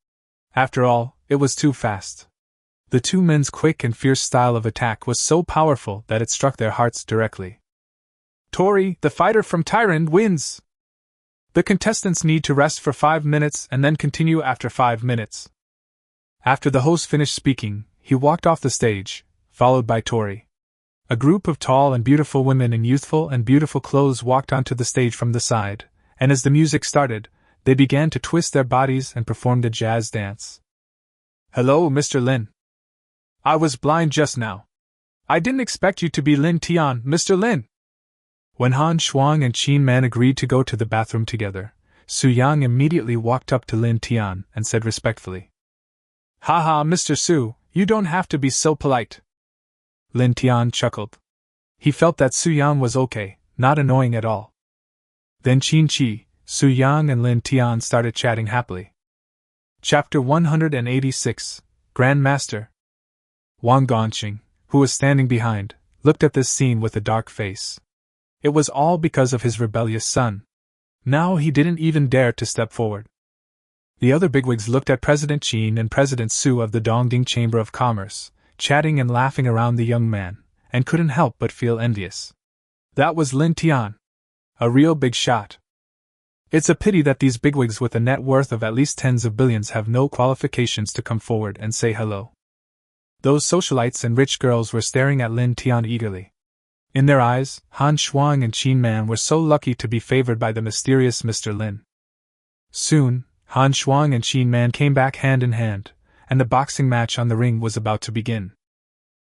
After all, it was too fast. The two men's quick and fierce style of attack was so powerful that it struck their hearts directly. Tori, the fighter from Tyrant, wins! The contestants need to rest for 5 minutes and then continue after 5 minutes. After the host finished speaking, he walked off the stage, followed by Tori. A group of tall and beautiful women in youthful and beautiful clothes walked onto the stage from the side, and as the music started, they began to twist their bodies and performed a jazz dance. Hello, Mr. Lin. I was blind just now. I didn't expect you to be Lin Tian, Mr. Lin. When Han Shuang and Qin Man agreed to go to the bathroom together, Su Yang immediately walked up to Lin Tian and said respectfully, Haha, Mr. Su, you don't have to be so polite. Lin Tian chuckled. He felt that Su Yang was okay, not annoying at all. Then Qin Qi, Su Yang and Lin Tian started chatting happily. Chapter 186, Grand Master. Wang Gongqing, who was standing behind, looked at this scene with a dark face. It was all because of his rebellious son. Now he didn't even dare to step forward. The other bigwigs looked at President Qin and President Su of the Dongding Chamber of Commerce, chatting and laughing around the young man, and couldn't help but feel envious. That was Lin Tian. A real big shot. It's a pity that these bigwigs with a net worth of at least tens of billions have no qualifications to come forward and say hello. Those socialites and rich girls were staring at Lin Tian eagerly. In their eyes, Han Shuang and Qin Man were so lucky to be favored by the mysterious Mr. Lin. Soon, Han Shuang and Qin Man came back hand in hand, and the boxing match on the ring was about to begin.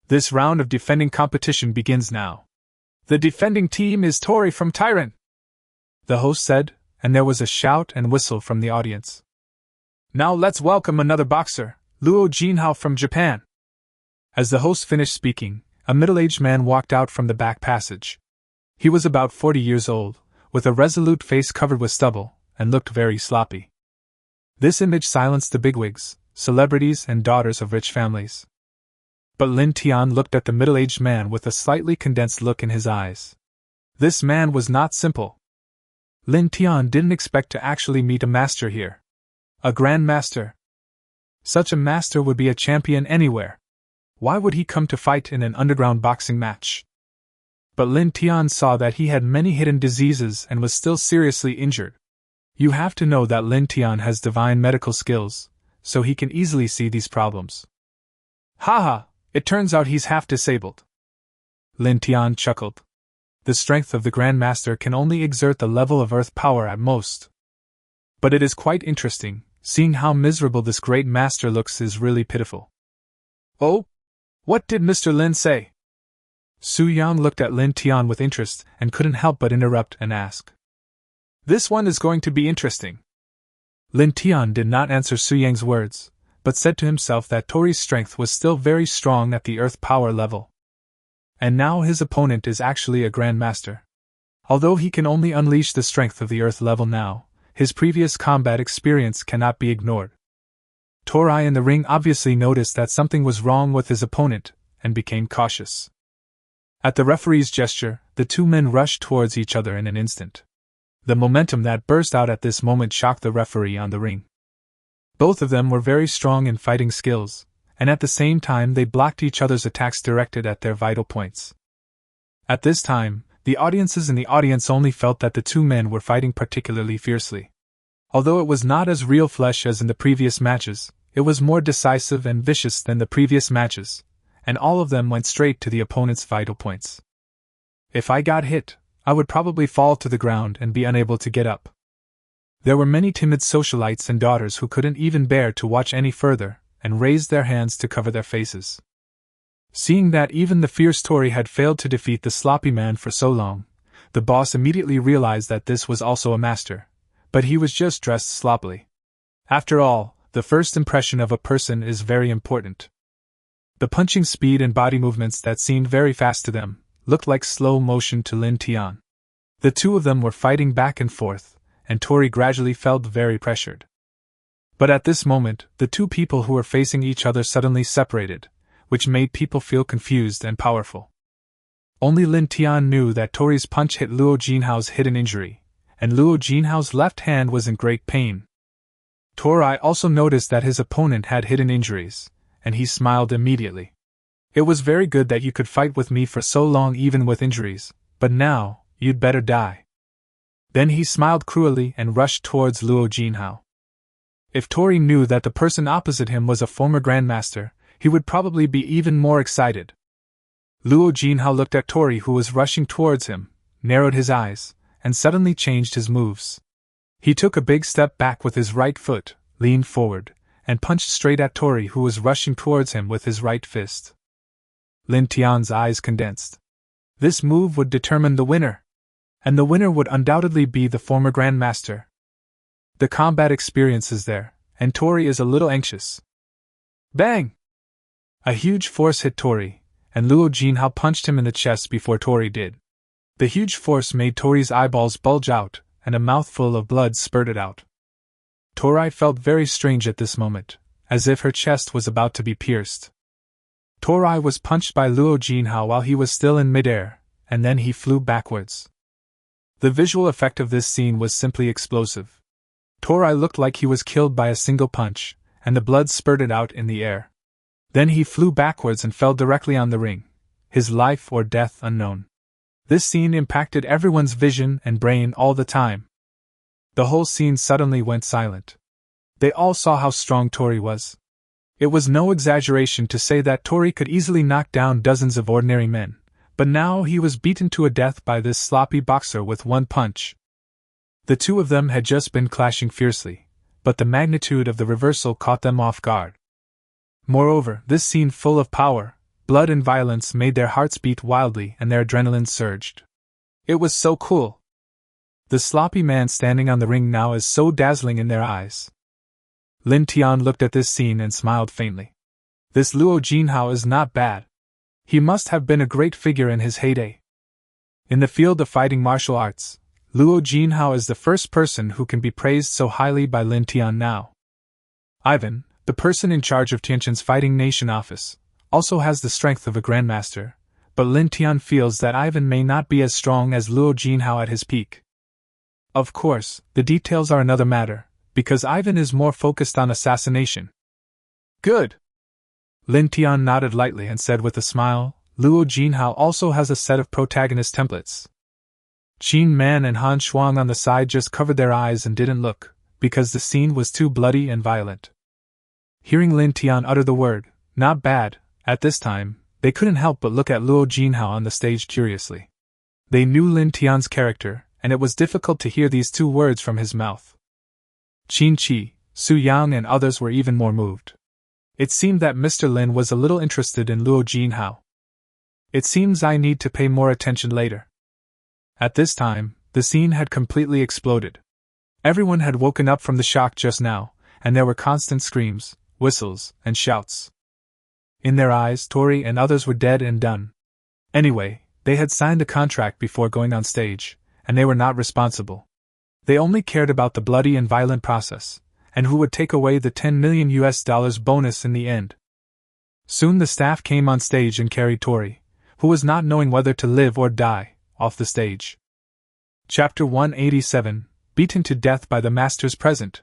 This round of defending competition begins now. The defending team is Tori from Tyrant, the host said, and there was a shout and whistle from the audience. Now let's welcome another boxer, Luo Jinhao from Japan. As the host finished speaking, a middle-aged man walked out from the back passage. He was about 40 years old, with a resolute face covered with stubble, and looked very sloppy. This image silenced the bigwigs, celebrities and daughters of rich families. But Lin Tian looked at the middle-aged man with a slightly condensed look in his eyes. This man was not simple. Lin Tian didn't expect to actually meet a master here. A grand master. Such a master would be a champion anywhere. Why would he come to fight in an underground boxing match? But Lin Tian saw that he had many hidden diseases and was still seriously injured. You have to know that Lin Tian has divine medical skills, so he can easily see these problems. Haha, it turns out he's half disabled. Lin Tian chuckled. The strength of the Grand Master can only exert the level of earth power at most. But it is quite interesting, seeing how miserable this great master looks is really pitiful. Oh? What did Mr. Lin say? Su Yang looked at Lin Tian with interest and couldn't help but interrupt and ask. This one is going to be interesting. Lin Tian did not answer Su Yang's words, but said to himself that Tori's strength was still very strong at the earth power level. And now his opponent is actually a Grand Master. Although he can only unleash the strength of the earth level now, his previous combat experience cannot be ignored. Tori in the ring obviously noticed that something was wrong with his opponent, and became cautious. At the referee's gesture, the two men rushed towards each other in an instant. The momentum that burst out at this moment shocked the referee on the ring. Both of them were very strong in fighting skills, and at the same time they blocked each other's attacks directed at their vital points. At this time, the audiences in the audience only felt that the two men were fighting particularly fiercely. Although it was not as real flesh as in the previous matches, it was more decisive and vicious than the previous matches, and all of them went straight to the opponent's vital points. If I got hit, I would probably fall to the ground and be unable to get up. There were many timid socialites and daughters who couldn't even bear to watch any further, and raised their hands to cover their faces. Seeing that even the fierce Tori had failed to defeat the sloppy man for so long, the boss immediately realized that this was also a master, but he was just dressed sloppily. After all, the first impression of a person is very important. The punching speed and body movements that seemed very fast to them looked like slow motion to Lin Tian. The two of them were fighting back and forth, and Tori gradually felt very pressured. But at this moment, the two people who were facing each other suddenly separated, which made people feel confused and powerful. Only Lin Tian knew that Tori's punch hit Luo Jinhao's hidden injury, and Luo Jinhao's left hand was in great pain. Tori also noticed that his opponent had hidden injuries, and he smiled immediately. It was very good that you could fight with me for so long even with injuries, but now, you'd better die. Then he smiled cruelly and rushed towards Luo Jinhao. If Tori knew that the person opposite him was a former grandmaster, he would probably be even more excited. Luo Jinhao looked at Tori, who was rushing towards him, narrowed his eyes, and suddenly changed his moves. He took a big step back with his right foot, leaned forward, and punched straight at Tori, who was rushing towards him with his right fist. Lin Tian's eyes condensed. This move would determine the winner, and the winner would undoubtedly be the former grandmaster. The combat experience is there, and Tori is a little anxious. Bang! A huge force hit Tori, and Luo Jinhao punched him in the chest before Tori did. The huge force made Tori's eyeballs bulge out, and a mouthful of blood spurted out. Tori felt very strange at this moment, as if her chest was about to be pierced. Tori was punched by Luo Jinhao while he was still in midair, and then he flew backwards. The visual effect of this scene was simply explosive. Tori looked like he was killed by a single punch, and the blood spurted out in the air. Then he flew backwards and fell directly on the ring, his life or death unknown. This scene impacted everyone's vision and brain all the time. The whole scene suddenly went silent. They all saw how strong Tori was. It was no exaggeration to say that Tori could easily knock down dozens of ordinary men, but now he was beaten to a death by this sloppy boxer with one punch. The two of them had just been clashing fiercely, but the magnitude of the reversal caught them off guard. Moreover, this scene full of power, blood and violence made their hearts beat wildly and their adrenaline surged. It was so cool. The sloppy man standing on the ring now is so dazzling in their eyes. Lin Tian looked at this scene and smiled faintly. This Luo Jinhao is not bad. He must have been a great figure in his heyday. In the field of fighting martial arts, Luo Jinhao is the first person who can be praised so highly by Lin Tian now. Ivan, the person in charge of Tianqin's Fighting Nation office, also has the strength of a grandmaster, but Lin Tian feels that Ivan may not be as strong as Luo Jinhao at his peak. Of course, the details are another matter, because Ivan is more focused on assassination. Good! Lin Tian nodded lightly and said with a smile, Luo Jinhao also has a set of protagonist templates. Qin Man and Han Shuang on the side just covered their eyes and didn't look, because the scene was too bloody and violent. Hearing Lin Tian utter the word, not bad, at this time, they couldn't help but look at Luo Jinhao on the stage curiously. They knew Lin Tian's character, and it was difficult to hear these two words from his mouth. Qin Qi, Su Yang and others were even more moved. It seemed that Mr. Lin was a little interested in Luo Jinhao. It seems I need to pay more attention later. At this time, the scene had completely exploded. Everyone had woken up from the shock just now, and there were constant screams, whistles, and shouts. In their eyes, Tori and others were dead and done. Anyway, they had signed a contract before going on stage, and they were not responsible. They only cared about the bloody and violent process, and who would take away the $10 million bonus in the end. Soon the staff came on stage and carried Tori, who was not knowing whether to live or die, off the stage. Chapter 187, Beaten to Death by the Masters Present.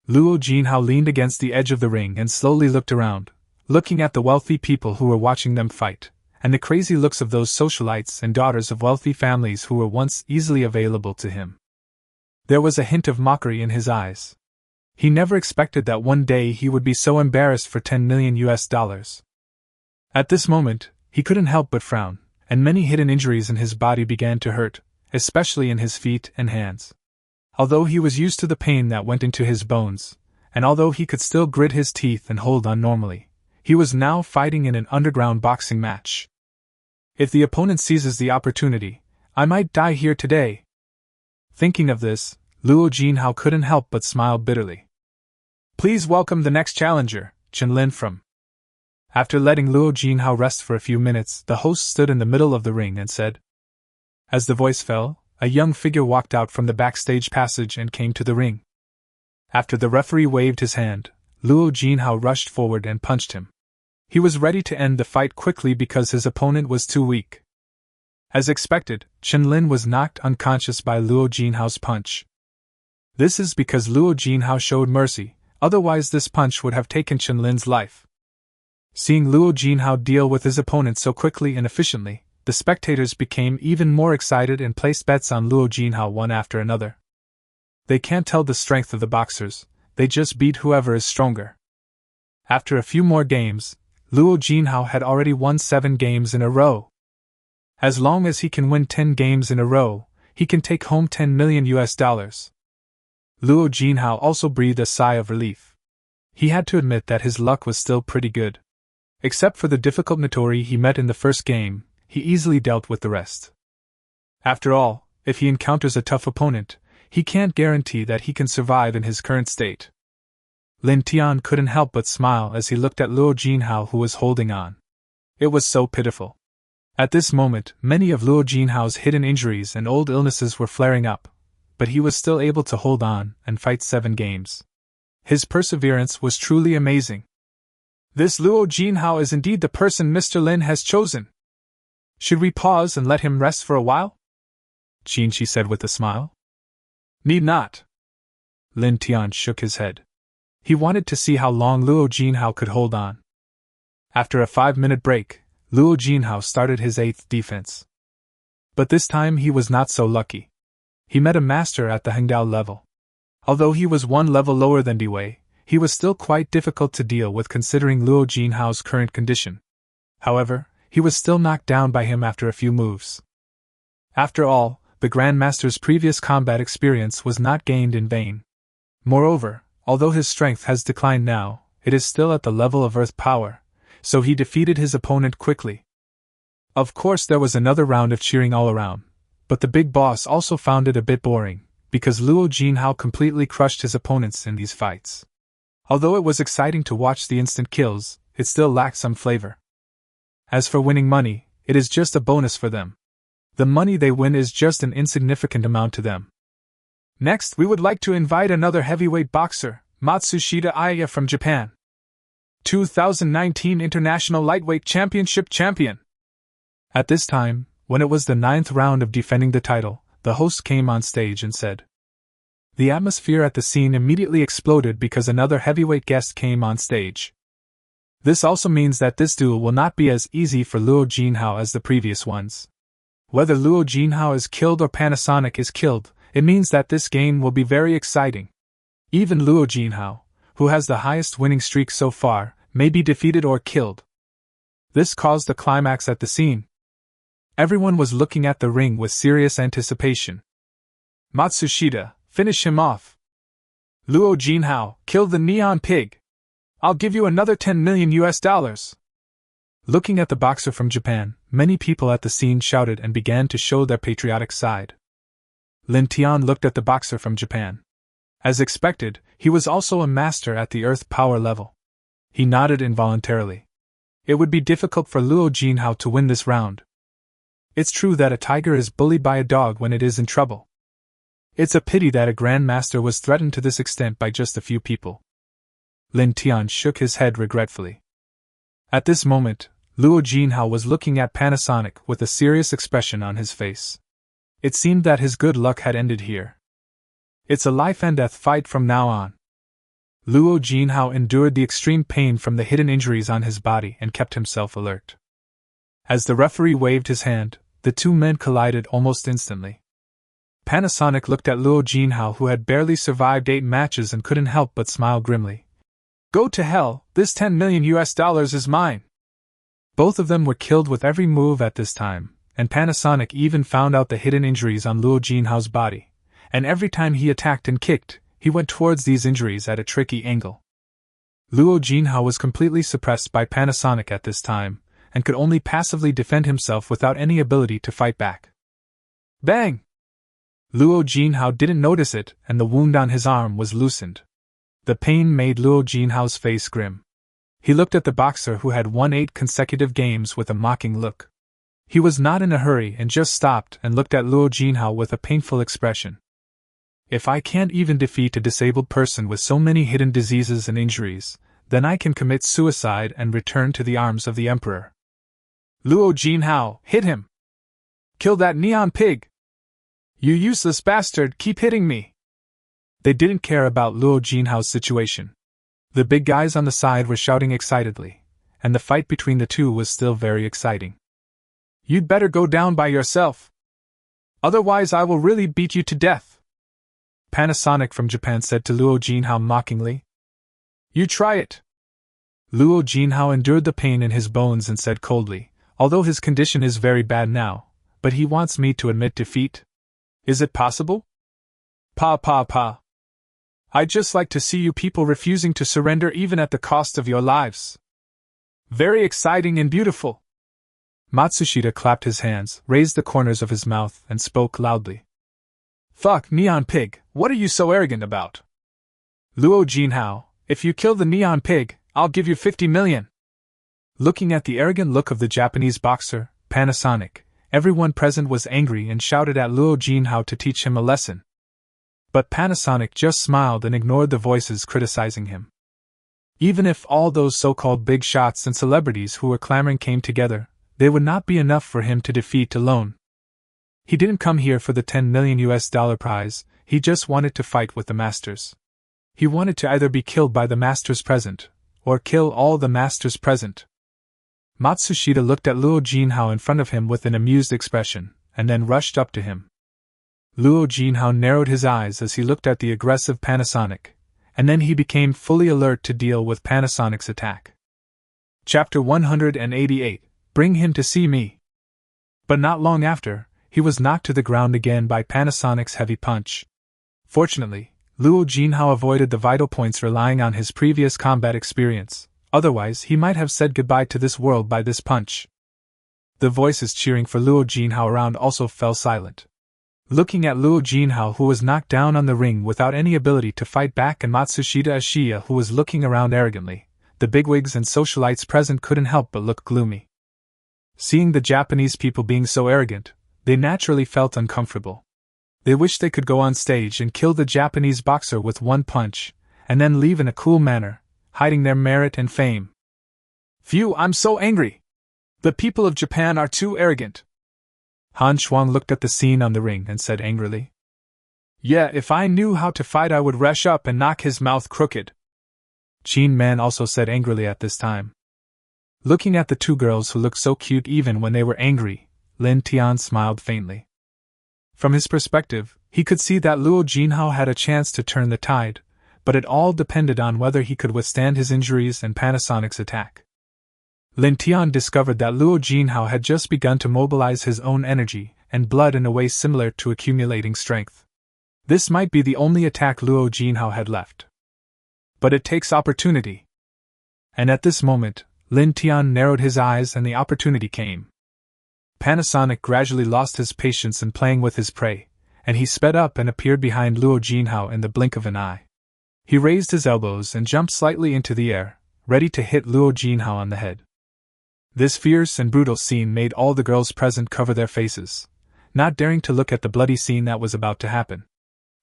Luo Jinhao leaned against the edge of the ring and slowly looked around, looking at the wealthy people who were watching them fight, and the crazy looks of those socialites and daughters of wealthy families who were once easily available to him. There was a hint of mockery in his eyes. He never expected that one day he would be so embarrassed for $10 million. At this moment, he couldn't help but frown, and many hidden injuries in his body began to hurt, especially in his feet and hands. Although he was used to the pain that went into his bones, and although he could still grit his teeth and hold on normally, he was now fighting in an underground boxing match. If the opponent seizes the opportunity, I might die here today. Thinking of this, Luo Jinhao couldn't help but smile bitterly. Please welcome the next challenger, Chen Lin from. After letting Luo Jinhao rest for a few minutes, the host stood in the middle of the ring and said. As the voice fell, a young figure walked out from the backstage passage and came to the ring. After the referee waved his hand, Luo Jinhao rushed forward and punched him. He was ready to end the fight quickly because his opponent was too weak. As expected, Chen Lin was knocked unconscious by Luo Jinhao's punch. This is because Luo Jinhao showed mercy, otherwise this punch would have taken Chen Lin's life. Seeing Luo Jinhao deal with his opponent so quickly and efficiently, the spectators became even more excited and placed bets on Luo Jinhao one after another. They can't tell the strength of the boxers, they just beat whoever is stronger. After a few more games, Luo Jinhao had already won 7 games in a row. As long as he can win 10 games in a row, he can take home $10 million. Luo Jinhao also breathed a sigh of relief. He had to admit that his luck was still pretty good. Except for the difficult Notori he met in the first game, he easily dealt with the rest. After all, if he encounters a tough opponent, he can't guarantee that he can survive in his current state. Lin Tian couldn't help but smile as he looked at Luo Jinhao, who was holding on. It was so pitiful. At this moment, many of Luo Jinhao's hidden injuries and old illnesses were flaring up, but he was still able to hold on and fight 7 games. His perseverance was truly amazing. This Luo Jinhao is indeed the person Mr. Lin has chosen. Should we pause and let him rest for a while? Qinshi said with a smile. Need not. Lin Tian shook his head. He wanted to see how long Luo Jinhao could hold on. After a 5-minute break, Luo Jinhao started his 8th defense. But this time he was not so lucky. He met a master at the Hengdao level. Although he was 1 level lower than Diwei, he was still quite difficult to deal with considering Luo Jinhao's current condition. However, he was still knocked down by him after a few moves. After all, the Grandmaster's previous combat experience was not gained in vain. Moreover, although his strength has declined now, it is still at the level of earth power, so he defeated his opponent quickly. Of course there was another round of cheering all around, but the big boss also found it a bit boring, because Luo Jinhao completely crushed his opponents in these fights. Although it was exciting to watch the instant kills, it still lacked some flavor. As for winning money, it is just a bonus for them. The money they win is just an insignificant amount to them. Next, we would like to invite another heavyweight boxer, Matsushita Aya from Japan. 2019 International Lightweight Championship champion. At this time, when it was the 9th round of defending the title, the host came on stage and said. The atmosphere at the scene immediately exploded because another heavyweight guest came on stage. This also means that this duel will not be as easy for Luo Jinhao as the previous ones. Whether Luo Jinhao is killed or Panasonic is killed, it means that this game will be very exciting. Even Luo Jinhao, who has the highest winning streak so far, may be defeated or killed. This caused a climax at the scene. Everyone was looking at the ring with serious anticipation. Matsushita, finish him off. Luo Jinhao, kill the neon pig. I'll give you another $10 million. Looking at the boxer from Japan, many people at the scene shouted and began to show their patriotic side. Lin Tian looked at the boxer from Japan. As expected, he was also a master at the earth power level. He nodded involuntarily. It would be difficult for Luo Jinhao to win this round. It's true that a tiger is bullied by a dog when it is in trouble. It's a pity that a grandmaster was threatened to this extent by just a few people. Lin Tian shook his head regretfully. At this moment, Luo Jinhao was looking at Panasonic with a serious expression on his face. It seemed that his good luck had ended here. It's a life-and-death fight from now on. Luo Jinhao endured the extreme pain from the hidden injuries on his body and kept himself alert. As the referee waved his hand, the two men collided almost instantly. Panasonic looked at Luo Jinhao, who had barely survived 8 matches, and couldn't help but smile grimly. Go to hell, this $10 million is mine. Both of them were killed with every move at this time, and Panasonic even found out the hidden injuries on Luo Jinhao's body, and every time he attacked and kicked, he went towards these injuries at a tricky angle. Luo Jinhao was completely suppressed by Panasonic at this time, and could only passively defend himself without any ability to fight back. Bang! Luo Jinhao didn't notice it, and the wound on his arm was loosened. The pain made Luo Jinhao's face grim. He looked at the boxer who had won 8 consecutive games with a mocking look. He was not in a hurry and just stopped and looked at Luo Jinhao with a painful expression. If I can't even defeat a disabled person with so many hidden diseases and injuries, then I can commit suicide and return to the arms of the emperor. Luo Jinhao, hit him! Kill that neon pig! You useless bastard, keep hitting me! They didn't care about Luo Jinhao's situation. The big guys on the side were shouting excitedly, and the fight between the two was still very exciting. You'd better go down by yourself. Otherwise I will really beat you to death. Panasonic from Japan said to Luo Jinhao mockingly. You try it. Luo Jinhao endured the pain in his bones and said coldly, although his condition is very bad now, but he wants me to admit defeat. Is it possible? Pa. I'd just like to see you people refusing to surrender even at the cost of your lives. Very exciting and beautiful. Matsushita clapped his hands, raised the corners of his mouth, and spoke loudly. Fuck, Neon Pig, what are you so arrogant about? Luo Jinhao, if you kill the Neon Pig, I'll give you 50 million. Looking at the arrogant look of the Japanese boxer, Panasonic, everyone present was angry and shouted at Luo Jinhao to teach him a lesson. But Panasonic just smiled and ignored the voices criticizing him. Even if all those so-called big shots and celebrities who were clamoring came together, they would not be enough for him to defeat alone. He didn't come here for the $10 million prize, he just wanted to fight with the masters. He wanted to either be killed by the masters present, or kill all the masters present. Matsushita looked at Luo Jinhao in front of him with an amused expression, and then rushed up to him. Luo Jinhao narrowed his eyes as he looked at the aggressive Panasonic, and then he became fully alert to deal with Panasonic's attack. Chapter 188. Bring him to see me. But not long after, he was knocked to the ground again by Panasonic's heavy punch. Fortunately, Luo Jinhao avoided the vital points relying on his previous combat experience, otherwise he might have said goodbye to this world by this punch. The voices cheering for Luo Jinhao around also fell silent. Looking at Luo Jinhao, who was knocked down on the ring without any ability to fight back, and Matsushita Ashiya, who was looking around arrogantly, the bigwigs and socialites present couldn't help but look gloomy. Seeing the Japanese people being so arrogant, they naturally felt uncomfortable. They wished they could go on stage and kill the Japanese boxer with one punch, and then leave in a cool manner, hiding their merit and fame. Phew, I'm so angry! The people of Japan are too arrogant. Han Shuang looked at the scene on the ring and said angrily. Yeah, if I knew how to fight I would rush up and knock his mouth crooked. Qin Man also said angrily at this time. Looking at the two girls who looked so cute even when they were angry, Lin Tian smiled faintly. From his perspective, he could see that Luo Jinhao had a chance to turn the tide, but it all depended on whether he could withstand his injuries and Panasonic's attack. Lin Tian discovered that Luo Jinhao had just begun to mobilize his own energy and blood in a way similar to accumulating strength. This might be the only attack Luo Jinhao had left. But it takes opportunity. And at this moment, Lin Tian narrowed his eyes and the opportunity came. Panasonic gradually lost his patience in playing with his prey, and he sped up and appeared behind Luo Jinhao in the blink of an eye. He raised his elbows and jumped slightly into the air, ready to hit Luo Jinhao on the head. This fierce and brutal scene made all the girls present cover their faces, not daring to look at the bloody scene that was about to happen.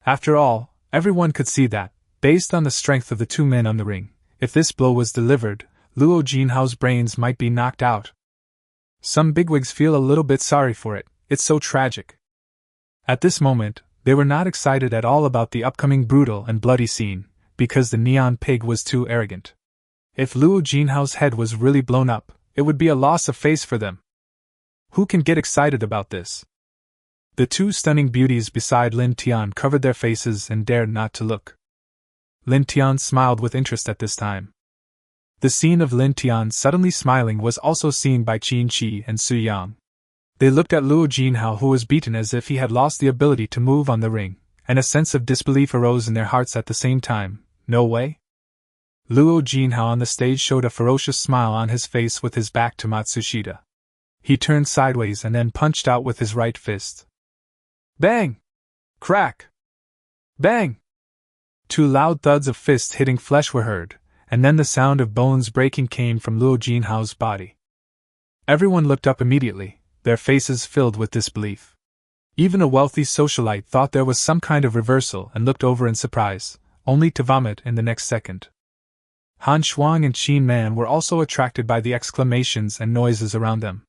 After all, everyone could see that, based on the strength of the two men on the ring, if this blow was delivered, Luo Jinhao's brains might be knocked out. Some bigwigs feel a little bit sorry for it, it's so tragic. At this moment, they were not excited at all about the upcoming brutal and bloody scene, because the neon pig was too arrogant. If Luo Jinhao's head was really blown up, it would be a loss of face for them. Who can get excited about this? The two stunning beauties beside Lin Tian covered their faces and dared not to look. Lin Tian smiled with interest at this time. The scene of Lin Tian suddenly smiling was also seen by Qin Qi and Su Yang. They looked at Luo Jinhao, who was beaten as if he had lost the ability to move on the ring, and a sense of disbelief arose in their hearts at the same time. No way? Luo Jinhao on the stage showed a ferocious smile on his face with his back to Matsushita. He turned sideways and then punched out with his right fist. Bang! Crack! Bang! Two loud thuds of fists hitting flesh were heard, and then the sound of bones breaking came from Luo Jinhao's body. Everyone looked up immediately, their faces filled with disbelief. Even a wealthy socialite thought there was some kind of reversal and looked over in surprise, only to vomit in the next second. Han Shuang and Qin Man were also attracted by the exclamations and noises around them.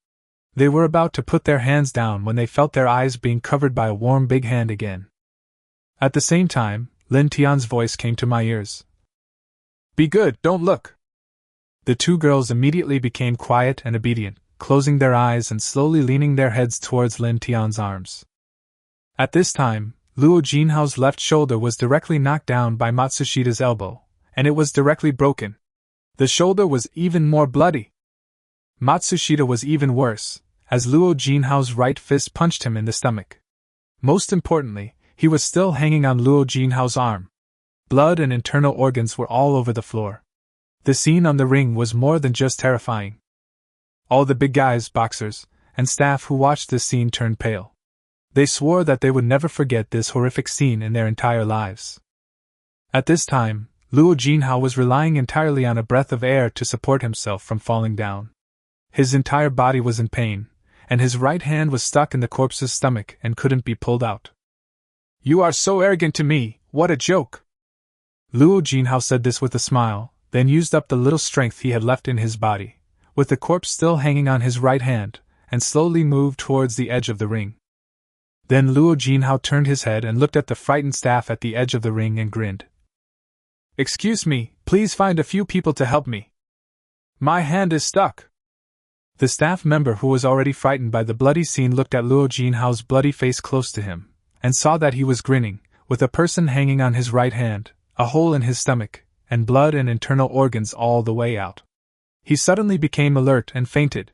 They were about to put their hands down when they felt their eyes being covered by a warm big hand again. At the same time, Lin Tian's voice came to my ears. "Be good, don't look." The two girls immediately became quiet and obedient, closing their eyes and slowly leaning their heads towards Lin Tian's arms. At this time, Luo Jinhao's left shoulder was directly knocked down by Matsushida's elbow, and it was directly broken. The shoulder was even more bloody. Matsushita was even worse, as Luo Jinhao's right fist punched him in the stomach. Most importantly, he was still hanging on Luo Jinhao's arm. Blood and internal organs were all over the floor. The scene on the ring was more than just terrifying. All the big guys, boxers, and staff who watched this scene turned pale. They swore that they would never forget this horrific scene in their entire lives. At this time, Luo Jinhao was relying entirely on a breath of air to support himself from falling down. His entire body was in pain, and his right hand was stuck in the corpse's stomach and couldn't be pulled out. "You are so arrogant to me, what a joke!" Luo Jinhao said this with a smile, then used up the little strength he had left in his body, with the corpse still hanging on his right hand, and slowly moved towards the edge of the ring. Then Luo Jinhao turned his head and looked at the frightened staff at the edge of the ring and grinned. "Excuse me, please find a few people to help me. My hand is stuck." The staff member who was already frightened by the bloody scene looked at Luo Jinhao's bloody face close to him, and saw that he was grinning, with a person hanging on his right hand, a hole in his stomach, and blood and internal organs all the way out. He suddenly became alert and fainted.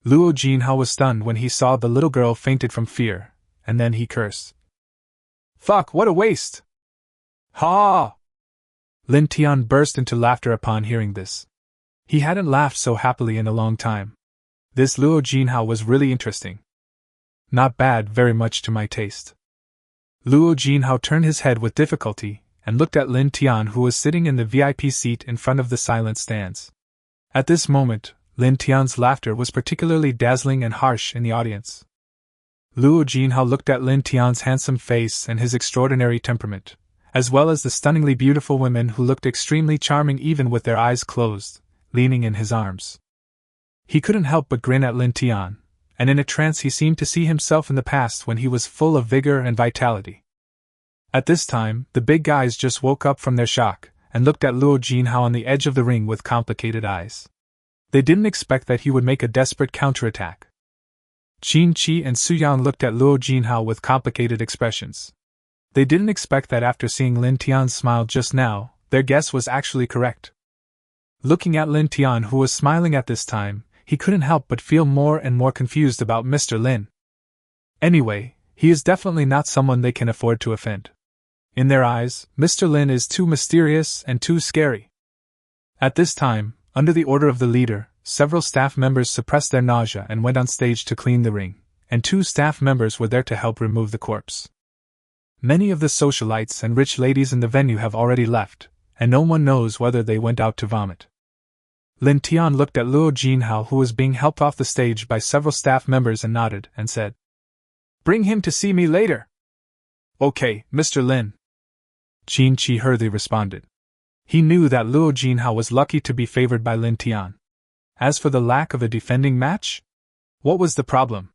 Luo Jinhao was stunned when he saw the little girl fainted from fear, and then he cursed. "Fuck, what a waste!" "Ha!" Lin Tian burst into laughter upon hearing this. He hadn't laughed so happily in a long time. This Luo Jinhao was really interesting. Not bad, very much to my taste. Luo Jinhao turned his head with difficulty and looked at Lin Tian, who was sitting in the VIP seat in front of the silent stands. At this moment, Lin Tian's laughter was particularly dazzling and harsh in the audience. Luo Jinhao looked at Lin Tian's handsome face and his extraordinary temperament, as well as the stunningly beautiful women who looked extremely charming even with their eyes closed, leaning in his arms. He couldn't help but grin at Lin Tian, and in a trance he seemed to see himself in the past when he was full of vigor and vitality. At this time, the big guys just woke up from their shock, and looked at Luo Jinhao on the edge of the ring with complicated eyes. They didn't expect that he would make a desperate counterattack. Qin Qi and Su Yang looked at Luo Jinhao with complicated expressions. They didn't expect that after seeing Lin Tian's smile just now, their guess was actually correct. Looking at Lin Tian, who was smiling at this time, he couldn't help but feel more and more confused about Mr. Lin. Anyway, he is definitely not someone they can afford to offend. In their eyes, Mr. Lin is too mysterious and too scary. At this time, under the order of the leader, several staff members suppressed their nausea and went on stage to clean the ring, and 2 staff members were there to help remove the corpse. Many of the socialites and rich ladies in the venue have already left, and no one knows whether they went out to vomit. Lin Tian looked at Luo Jinhao, who was being helped off the stage by several staff members, and nodded and said, "Bring him to see me later." "Okay, Mr. Lin," Qin Qi hurriedly responded. He knew that Luo Jinhao was lucky to be favored by Lin Tian. As for the lack of a defending match? What was the problem?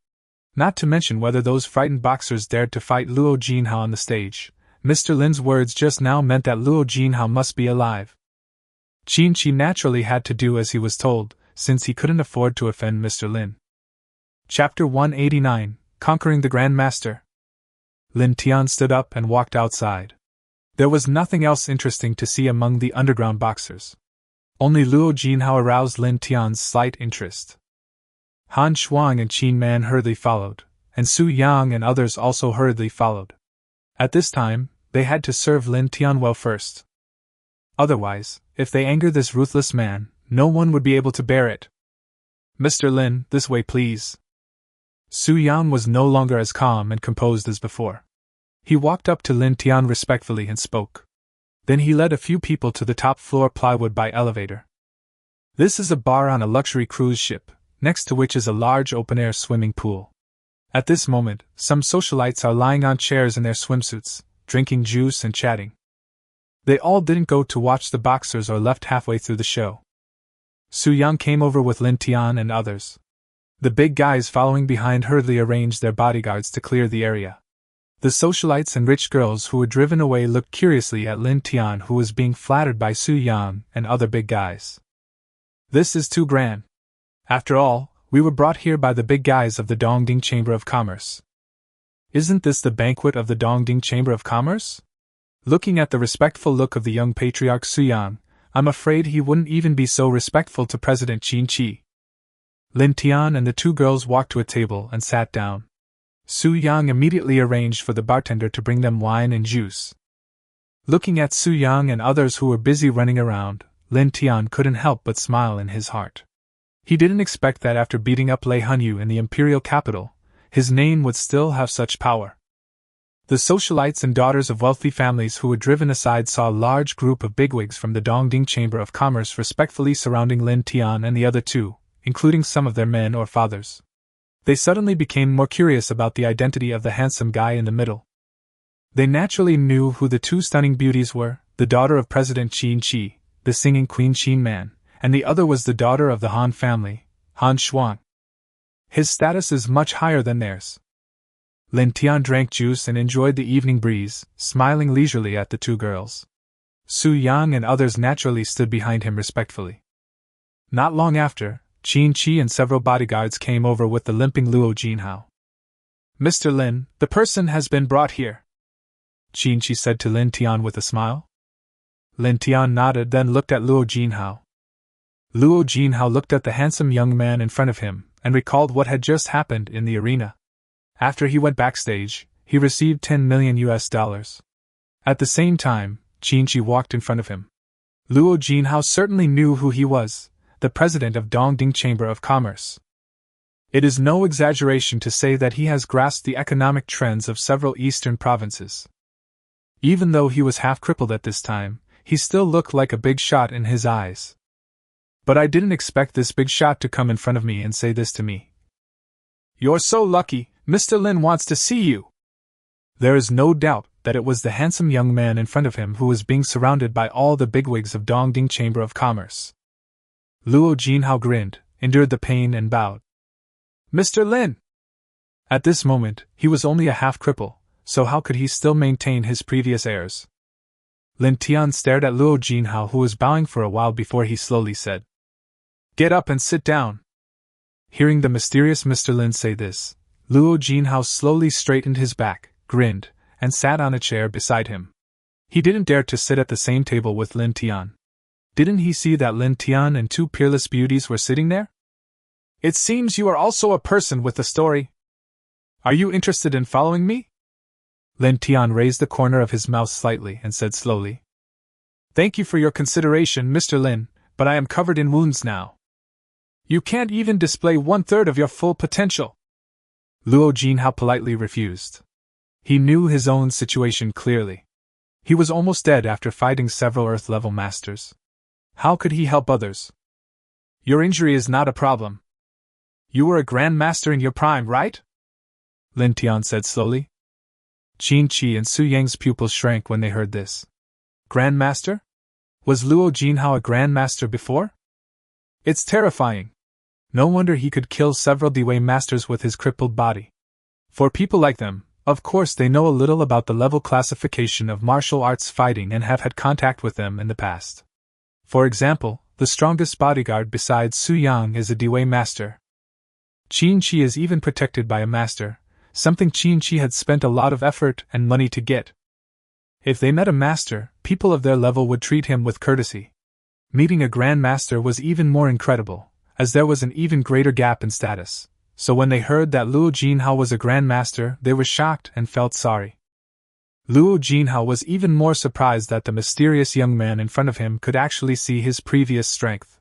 Not to mention whether those frightened boxers dared to fight Luo Jinhao on the stage. Mr. Lin's words just now meant that Luo Jinhao must be alive. Qin Qi naturally had to do as he was told, since he couldn't afford to offend Mr. Lin. Chapter 189, Conquering the Grand Master. Lin Tian stood up and walked outside. There was nothing else interesting to see among the underground boxers. Only Luo Jinhao aroused Lin Tian's slight interest. Han Shuang and Qin Man hurriedly followed, and Su Yang and others also hurriedly followed. At this time, they had to serve Lin Tian well first. Otherwise, if they angered this ruthless man, no one would be able to bear it. "Mr. Lin, this way please." Su Yang was no longer as calm and composed as before. He walked up to Lin Tian respectfully and spoke. Then he led a few people to the top floor plywood by elevator. "This is a bar on a luxury cruise ship, next to which is a large open-air swimming pool. At this moment, some socialites are lying on chairs in their swimsuits, drinking juice and chatting. They all didn't go to watch the boxers or left halfway through the show. Su Yang came over with Lin Tian and others. The big guys following behind hurriedly arranged their bodyguards to clear the area. The socialites and rich girls who were driven away looked curiously at Lin Tian, who was being flattered by Su Yang and other big guys. This is too grand. After all, we were brought here by the big guys of the Dongding Chamber of Commerce. Isn't this the banquet of the Dongding Chamber of Commerce? Looking at the respectful look of the young patriarch Su Yang, I'm afraid he wouldn't even be so respectful to President Qin Shi. Lin Tian and the two girls walked to a table and sat down. Su Yang immediately arranged for the bartender to bring them wine and juice. Looking at Su Yang and others who were busy running around, Lin Tian couldn't help but smile in his heart. He didn't expect that after beating up Lei Hunyu in the imperial capital, his name would still have such power. The socialites and daughters of wealthy families who were driven aside saw a large group of bigwigs from the Dongding Chamber of Commerce respectfully surrounding Lin Tian and the other two, including some of their men or fathers. They suddenly became more curious about the identity of the handsome guy in the middle. They naturally knew who the two stunning beauties were, the daughter of President Qin Shi, the singing Queen Qin Man, and the other was the daughter of the Han family, Han Shuang. His status is much higher than theirs. Lin Tian drank juice and enjoyed the evening breeze, smiling leisurely at the two girls. Su Yang and others naturally stood behind him respectfully. Not long after, Qin Shi and several bodyguards came over with the limping Luo Jinhao. Mr. Lin, the person has been brought here, Qin Shi said to Lin Tian with a smile. Lin Tian nodded, then looked at Luo Jinhao. Luo Jinhao looked at the handsome young man in front of him and recalled what had just happened in the arena. After he went backstage, he received $10 million. At the same time, Qin Shi walked in front of him. Luo Jinhao certainly knew who he was, the president of Dongding Chamber of Commerce. It is no exaggeration to say that he has grasped the economic trends of several eastern provinces. Even though he was half crippled at this time, he still looked like a big shot in his eyes. But I didn't expect this big shot to come in front of me and say this to me. You're so lucky, Mr. Lin wants to see you. There is no doubt that it was the handsome young man in front of him who was being surrounded by all the bigwigs of Dongding Chamber of Commerce. Luo Jinhao grinned, endured the pain and bowed. Mr. Lin! At this moment, he was only a half cripple, so how could he still maintain his previous airs? Lin Tian stared at Luo Jinhao, who was bowing for a while before he slowly said, Get up and sit down. Hearing the mysterious Mr. Lin say this, Luo Jinhao slowly straightened his back, grinned, and sat on a chair beside him. He didn't dare to sit at the same table with Lin Tian. Didn't he see that Lin Tian and two peerless beauties were sitting there? It seems you are also a person with a story. Are you interested in following me? Lin Tian raised the corner of his mouth slightly and said slowly. Thank you for your consideration, Mr. Lin, but I am covered in wounds now. You can't even display 1/3 of your full potential. Luo Jinhao politely refused. He knew his own situation clearly. He was almost dead after fighting several Earth-level masters. How could he help others? Your injury is not a problem. You were a Grand Master in your prime, right? Lin Tian said slowly. Qin Shi and Su Yang's pupils shrank when they heard this. Grand Master? Was Luo Jinhao a Grand Master before? It's terrifying. No wonder he could kill several Dway masters with his crippled body. For people like them, of course they know a little about the level classification of martial arts fighting and have had contact with them in the past. For example, the strongest bodyguard besides Su Yang is a Dway master. Qin Shi is even protected by a master, something Qin Shi had spent a lot of effort and money to get. If they met a master, people of their level would treat him with courtesy. Meeting a Grand Master was even more incredible, as there was an even greater gap in status, so when they heard that Luo Jinhao was a Grand Master, they were shocked and felt sorry. Luo Jinhao was even more surprised that the mysterious young man in front of him could actually see his previous strength.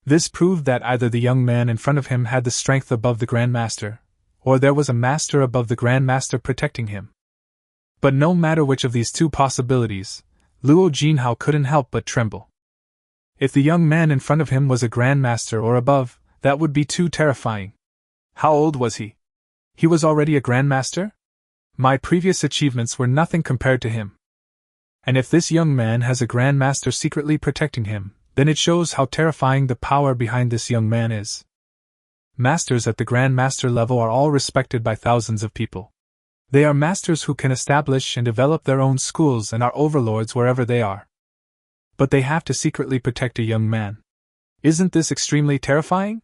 This proved that either the young man in front of him had the strength above the Grand Master, or there was a master above the Grand Master protecting him. But no matter which of these two possibilities, Luo Jinhao couldn't help but tremble. If the young man in front of him was a Grand Master or above, That would be too terrifying. How old was he? He was already a grandmaster? My previous achievements were nothing compared to him. And if this young man has a grandmaster secretly protecting him, then it shows how terrifying the power behind this young man is. Masters at the grandmaster level are all respected by thousands of people. They are masters who can establish and develop their own schools and are overlords wherever they are. But they have to secretly protect a young man. Isn't this extremely terrifying?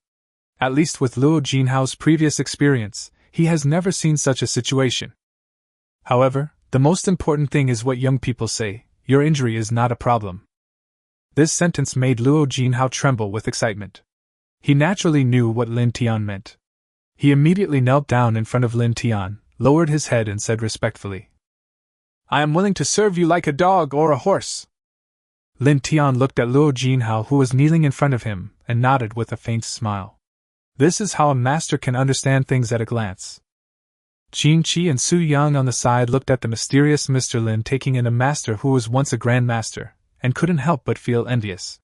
At least with Luo Jinhao's previous experience, he has never seen such a situation. However, the most important thing is what young people say: your injury is not a problem. This sentence made Luo Jinhao tremble with excitement. He naturally knew what Lin Tian meant. He immediately knelt down in front of Lin Tian, lowered his head and said respectfully, "I am willing to serve you like a dog or a horse." Lin Tian looked at Luo Jinhao, who was kneeling in front of him, and nodded with a faint smile. This is how a master can understand things at a glance. Qin Chi and Su Yang on the side looked at the mysterious Mr. Lin taking in a master who was once a grandmaster, and couldn't help but feel envious.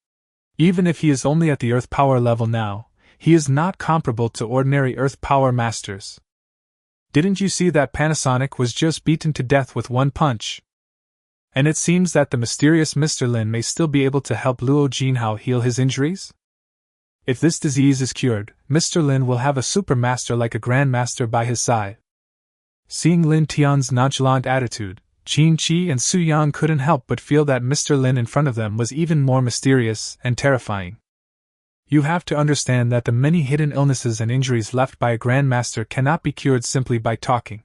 Even if he is only at the Earth Power level now, he is not comparable to ordinary Earth Power masters. Didn't you see that Panasonic was just beaten to death with one punch? And it seems that the mysterious Mr. Lin may still be able to help Luo Jinhao heal his injuries? If this disease is cured, Mr. Lin will have a supermaster like a grandmaster by his side. Seeing Lin Tian's nonchalant attitude, Qin Chi and Su Yang couldn't help but feel that Mr. Lin in front of them was even more mysterious and terrifying. You have to understand that the many hidden illnesses and injuries left by a grandmaster cannot be cured simply by talking.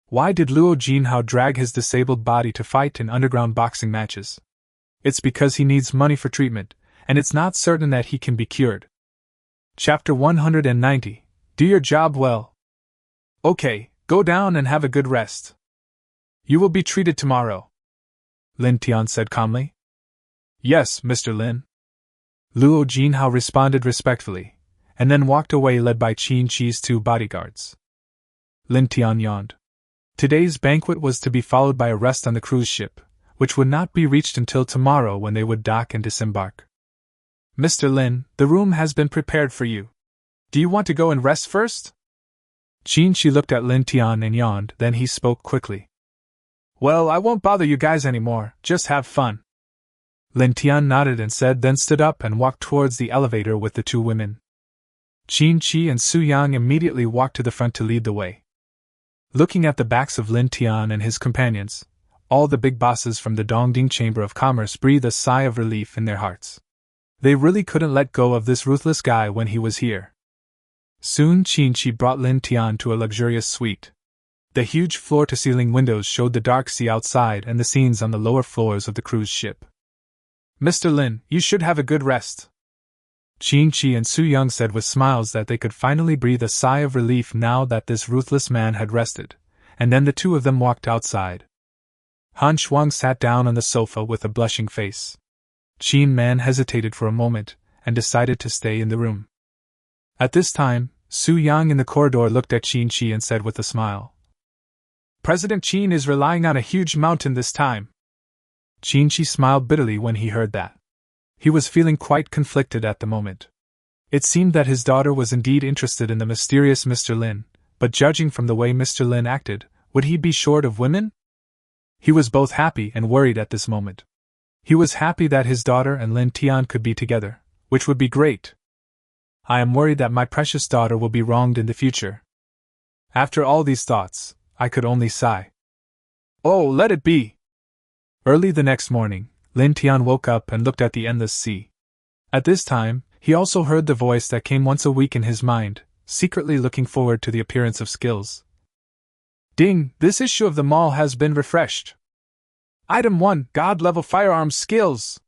Why did Luo Jinhao drag his disabled body to fight in underground boxing matches? It's because he needs money for treatment, and it's not certain that he can be cured. Chapter 190. Do your job well. Okay, go down and have a good rest. You will be treated tomorrow, Lin Tian said calmly. Yes, Mr. Lin. Luo Jinhao responded respectfully, and then walked away led by Qin Chi's two bodyguards. Lin Tian yawned. Today's banquet was to be followed by a rest on the cruise ship, which would not be reached until tomorrow when they would dock and disembark. Mr. Lin, the room has been prepared for you. Do you want to go and rest first? Qin Chi looked at Lin Tian and yawned, then he spoke quickly. Well, I won't bother you guys anymore, just have fun. Lin Tian nodded and said, then stood up and walked towards the elevator with the two women. Qin Chi and Su Yang immediately walked to the front to lead the way. Looking at the backs of Lin Tian and his companions, all the big bosses from the Dongding Chamber of Commerce breathed a sigh of relief in their hearts. They really couldn't let go of this ruthless guy when he was here. Soon Qin Chi brought Lin Tian to a luxurious suite. The huge floor-to-ceiling windows showed the dark sea outside and the scenes on the lower floors of the cruise ship. Mr. Lin, you should have a good rest, Qin Chi and Su Yang said with smiles that they could finally breathe a sigh of relief now that this ruthless man had rested, and then the two of them walked outside. Han Shuang sat down on the sofa with a blushing face. Qin Man hesitated for a moment, and decided to stay in the room. At this time, Su Yang in the corridor looked at Qin Chi and said with a smile, President Qin is relying on a huge mountain this time. Qin Chi smiled bitterly when he heard that. He was feeling quite conflicted at the moment. It seemed that his daughter was indeed interested in the mysterious Mr. Lin, but judging from the way Mr. Lin acted, would he be short of women? He was both happy and worried at this moment. He was happy that his daughter and Lin Tian could be together, which would be great. I am worried that my precious daughter will be wronged in the future. After all these thoughts, I could only sigh. Oh, let it be! Early the next morning, Lin Tian woke up and looked at the endless sea. At this time, he also heard the voice that came once a week in his mind, secretly looking forward to the appearance of skills. Ding! This issue of the mall has been refreshed. Item 1, God-level firearms skills.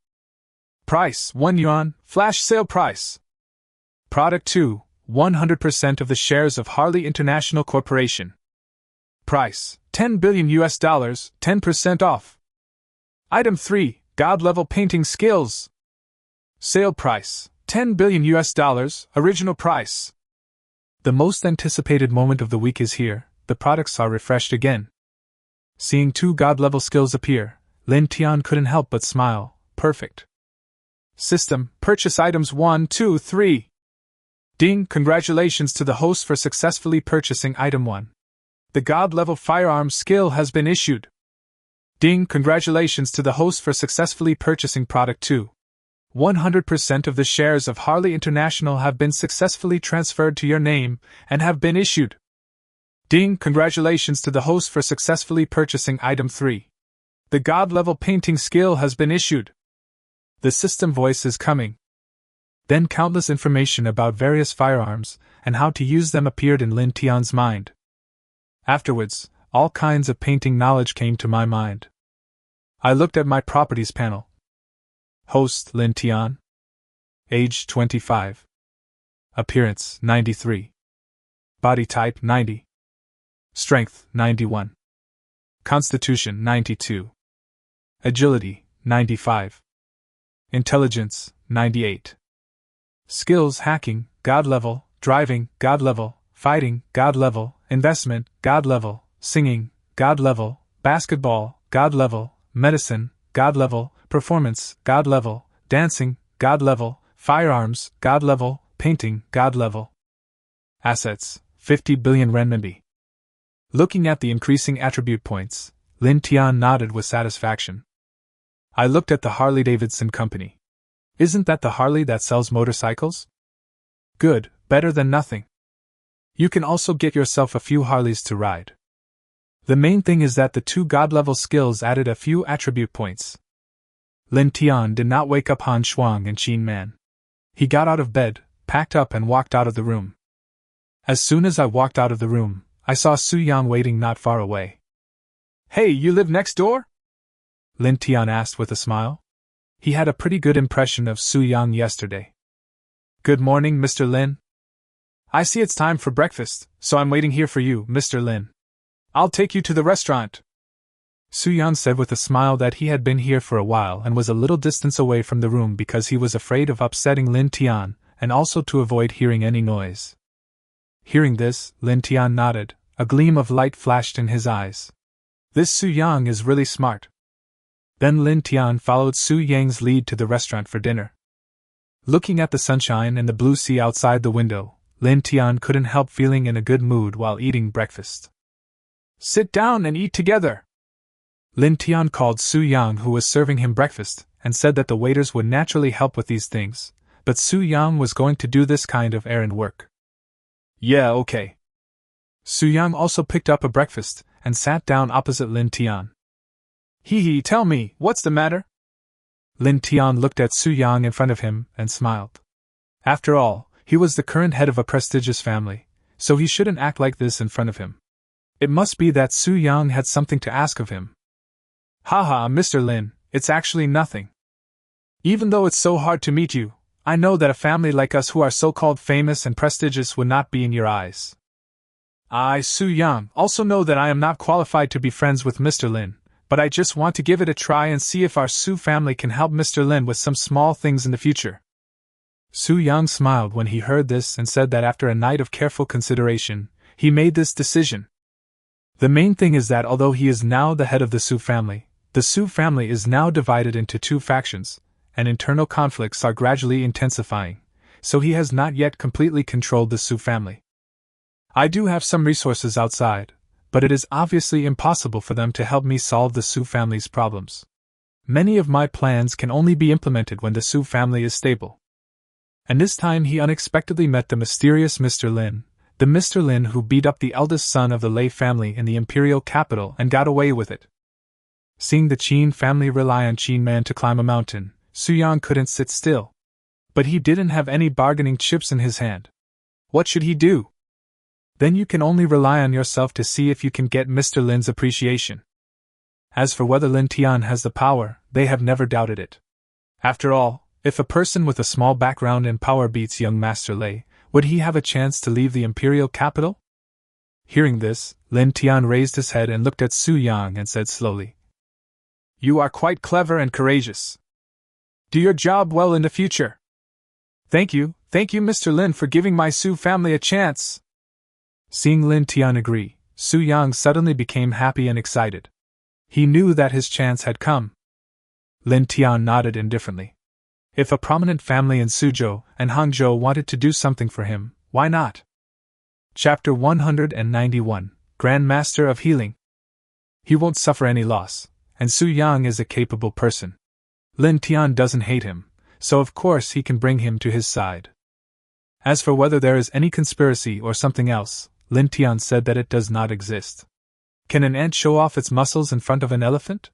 Price, 1 yuan, flash sale price. Product 2, 100% of the shares of Harley International Corporation. Price, $10 billion, 10% off. Item 3, God-level painting skills. Sale price, $10 billion, original price. The most anticipated moment of the week is here, the products are refreshed again. Seeing 2 God-level skills appear, Lin Tian couldn't help but smile. Perfect. System, purchase items 1, 2, 3. Ding! Congratulations to the host for successfully purchasing Item 1. The God-level firearms skill has been issued. Ding! Congratulations to the host for successfully purchasing Product 2. 100% of the shares of Harley International have been successfully transferred to your name and have been issued. Ding! Congratulations to the host for successfully purchasing Item 3. The God-level painting skill has been issued. The system voice is coming. Then countless information about various firearms and how to use them appeared in Lin Tian's mind. Afterwards, all kinds of painting knowledge came to my mind. I looked at my properties panel. Host Lin Tian. Age 25. Appearance 93. Body type 90. Strength 91. Constitution 92. Agility 95. Intelligence 98. Skills: hacking, God level; driving, God level; fighting, God level; investment, God level; singing, God level; basketball, God level; medicine, God level; performance, God level; dancing, God level; firearms, God level; painting, God level. Assets: 50 billion renminbi. Looking at the increasing attribute points, Lin Tian nodded with satisfaction. I looked at the Harley-Davidson company. Isn't that the Harley that sells motorcycles? Good, better than nothing. You can also get yourself a few Harleys to ride. The main thing is that the 2 God-level skills added a few attribute points. Lin Tian did not wake up Han Shuang and Qin Man. He got out of bed, packed up and walked out of the room. As soon as I walked out of the room, I saw Su Yang waiting not far away. Hey, you live next door? Lin Tian asked with a smile. He had a pretty good impression of Su Yang yesterday. Good morning, Mr. Lin. I see it's time for breakfast, so I'm waiting here for you, Mr. Lin. I'll take you to the restaurant. Su Yang said with a smile that he had been here for a while and was a little distance away from the room because he was afraid of upsetting Lin Tian, and also to avoid hearing any noise. Hearing this, Lin Tian nodded. A gleam of light flashed in his eyes. This Su Yang is really smart. Then Lin Tian followed Su Yang's lead to the restaurant for dinner. Looking at the sunshine and the blue sea outside the window, Lin Tian couldn't help feeling in a good mood while eating breakfast. Sit down and eat together. Lin Tian called Su Yang, who was serving him breakfast, and said that the waiters would naturally help with these things, but Su Yang was going to do this kind of errand work. Yeah, okay. Su Yang also picked up a breakfast and sat down opposite Lin Tian. Hee, tell me, what's the matter? Lin Tian looked at Su Yang in front of him and smiled. After all, he was the current head of a prestigious family, so he shouldn't act like this in front of him. It must be that Su Yang had something to ask of him. Haha, Mr. Lin, it's actually nothing. Even though it's so hard to meet you, I know that a family like us who are so-called famous and prestigious would not be in your eyes. I, Su Yang, also know that I am not qualified to be friends with Mr. Lin, but I just want to give it a try and see if our Su family can help Mr. Lin with some small things in the future. Su Yang smiled when he heard this and said that after a night of careful consideration, he made this decision. The main thing is that although he is now the head of the Su family is now divided into 2 factions, and internal conflicts are gradually intensifying, so he has not yet completely controlled the Su family. I do have some resources outside, but it is obviously impossible for them to help me solve the Su family's problems. Many of my plans can only be implemented when the Su family is stable. And this time he unexpectedly met the mysterious Mr. Lin, the Mr. Lin who beat up the eldest son of the Lei family in the imperial capital and got away with it. Seeing the Qin family rely on Qin Man to climb a mountain, Su Yang couldn't sit still. But he didn't have any bargaining chips in his hand. What should he do? Then you can only rely on yourself to see if you can get Mr. Lin's appreciation. As for whether Lin Tian has the power, they have never doubted it. After all, if a person with a small background in power beats young Master Lei, would he have a chance to leave the imperial capital? Hearing this, Lin Tian raised his head and looked at Su Yang and said slowly, You are quite clever and courageous. Do your job well in the future. Thank you, Mr. Lin, for giving my Su family a chance. Seeing Lin Tian agree, Su Yang suddenly became happy and excited. He knew that his chance had come. Lin Tian nodded indifferently. If a prominent family in Suzhou and Hangzhou wanted to do something for him, why not? Chapter 191, Grand Master of Healing. He won't suffer any loss, and Su Yang is a capable person. Lin Tian doesn't hate him, so of course he can bring him to his side. As for whether there is any conspiracy or something else, Lin Tian said that it does not exist. Can an ant show off its muscles in front of an elephant?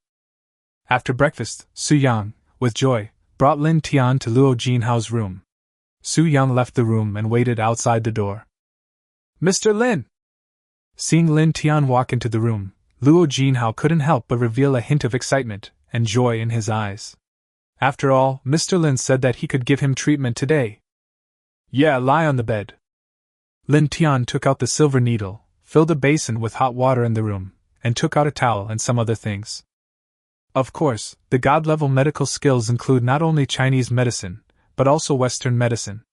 After breakfast, Su Yang, with joy, brought Lin Tian to Luo Jinhao's room. Su Yang left the room and waited outside the door. Mr. Lin! Seeing Lin Tian walk into the room, Luo Jinhao couldn't help but reveal a hint of excitement and joy in his eyes. After all, Mr. Lin said that he could give him treatment today. Yeah, lie on the bed. Lin Tian took out the silver needle, filled a basin with hot water in the room, and took out a towel and some other things. Of course, the god-level medical skills include not only Chinese medicine, but also Western medicine.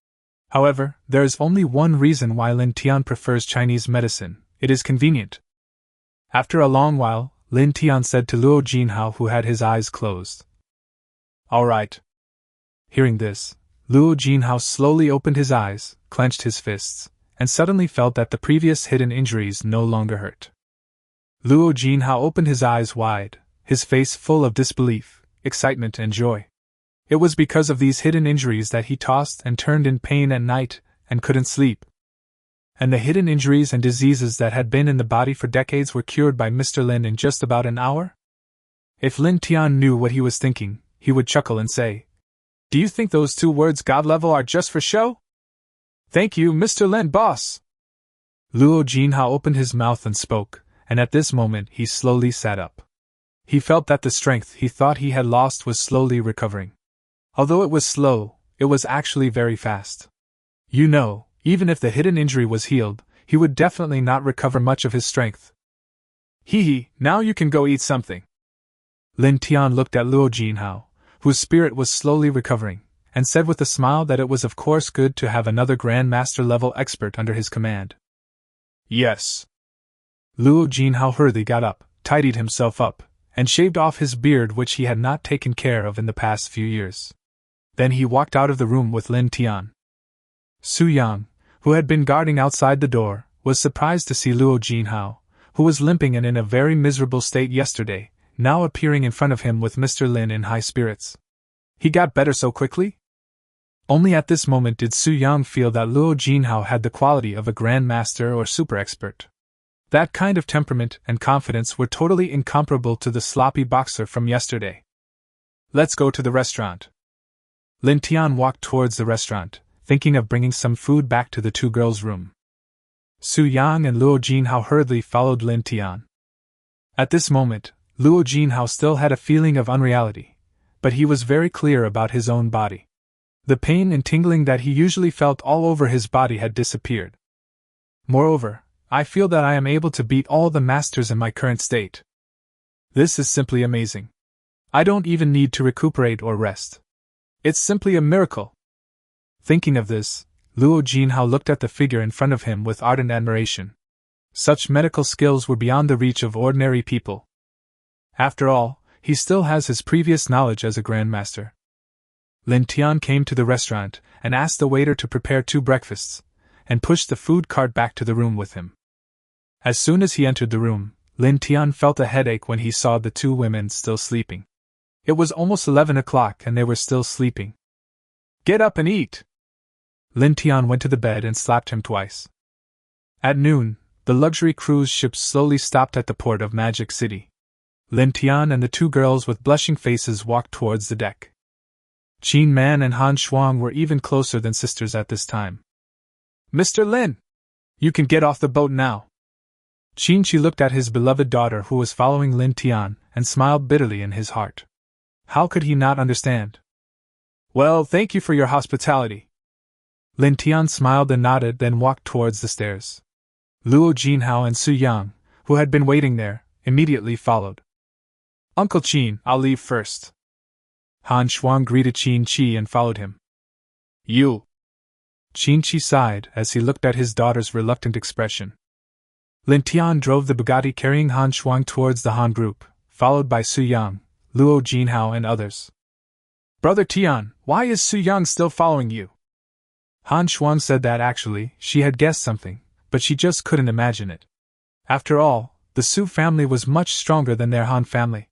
However, there is only one reason why Lin Tian prefers Chinese medicine: it is convenient. After a long while, Lin Tian said to Luo Jinhao, who had his eyes closed, "All right." Hearing this, Luo Jinhao slowly opened his eyes, clenched his fists, and suddenly felt that the previous hidden injuries no longer hurt. Luo Jinhao opened his eyes wide, his face full of disbelief, excitement, and joy. It was because of these hidden injuries that he tossed and turned in pain at night and couldn't sleep. And the hidden injuries and diseases that had been in the body for decades were cured by Mr. Lin in just about an hour? If Lin Tian knew what he was thinking, he would chuckle and say, "Do you think those two words god level are just for show?" "Thank you, Mr. Lin, boss." Luo Jinhao opened his mouth and spoke, and at this moment he slowly sat up. He felt that the strength he thought he had lost was slowly recovering. Although it was slow, it was actually very fast. You know, even if the hidden injury was healed, he would definitely not recover much of his strength. Hee, now you can go eat something. Lin Tian looked at Luo Jinhao, whose spirit was slowly recovering, and said with a smile that it was of course good to have another Grand Master level expert under his command. Yes. Luo Jinhao hurriedly got up, tidied himself up, and shaved off his beard, which he had not taken care of in the past few years. Then he walked out of the room with Lin Tian. Su Yang, who had been guarding outside the door, was surprised to see Luo Jinhao, who was limping and in a very miserable state yesterday, now appearing in front of him with Mr. Lin in high spirits. He got better so quickly? Only at this moment did Su Yang feel that Luo Jinhao had the quality of a Grand Master or super expert. That kind of temperament and confidence were totally incomparable to the sloppy boxer from yesterday. Let's go to the restaurant. Lin Tian walked towards the restaurant, thinking of bringing some food back to the two girls' room. Su Yang and Luo Jinhao hurriedly followed Lin Tian. At this moment, Luo Jinhao still had a feeling of unreality, but he was very clear about his own body. The pain and tingling that he usually felt all over his body had disappeared. Moreover, I feel that I am able to beat all the masters in my current state. This is simply amazing. I don't even need to recuperate or rest. It's simply a miracle. Thinking of this, Luo Jinhao looked at the figure in front of him with ardent admiration. Such medical skills were beyond the reach of ordinary people. After all, he still has his previous knowledge as a grandmaster. Lin Tian came to the restaurant and asked the waiter to prepare 2 breakfasts, and pushed the food cart back to the room with him. As soon as he entered the room, Lin Tian felt a headache when he saw the 2 women still sleeping. It was almost 11 o'clock and they were still sleeping. Get up and eat! Lin Tian went to the bed and slapped him twice. At noon, the luxury cruise ship slowly stopped at the port of Magic City. Lin Tian and the 2 girls with blushing faces walked towards the deck. Qin Man and Han Shuang were even closer than sisters at this time. Mr. Lin! You can get off the boat now. Qin Shi looked at his beloved daughter who was following Lin Tian and smiled bitterly in his heart. How could he not understand? Well, thank you for your hospitality. Lin Tian smiled and nodded, then walked towards the stairs. Luo Jinhao and Su Yang, who had been waiting there, immediately followed. Uncle Qin, I'll leave first. Han Shuang greeted Qin Chi and followed him. You. Qin Chi sighed as he looked at his daughter's reluctant expression. Lin Tian drove the Bugatti carrying Han Shuang towards the Han group, followed by Su Yang, Luo Jinhao and others. Brother Tian, why is Su Yang still following you? Han Shuang said that actually, she had guessed something, but she just couldn't imagine it. After all, the Su family was much stronger than their Han family.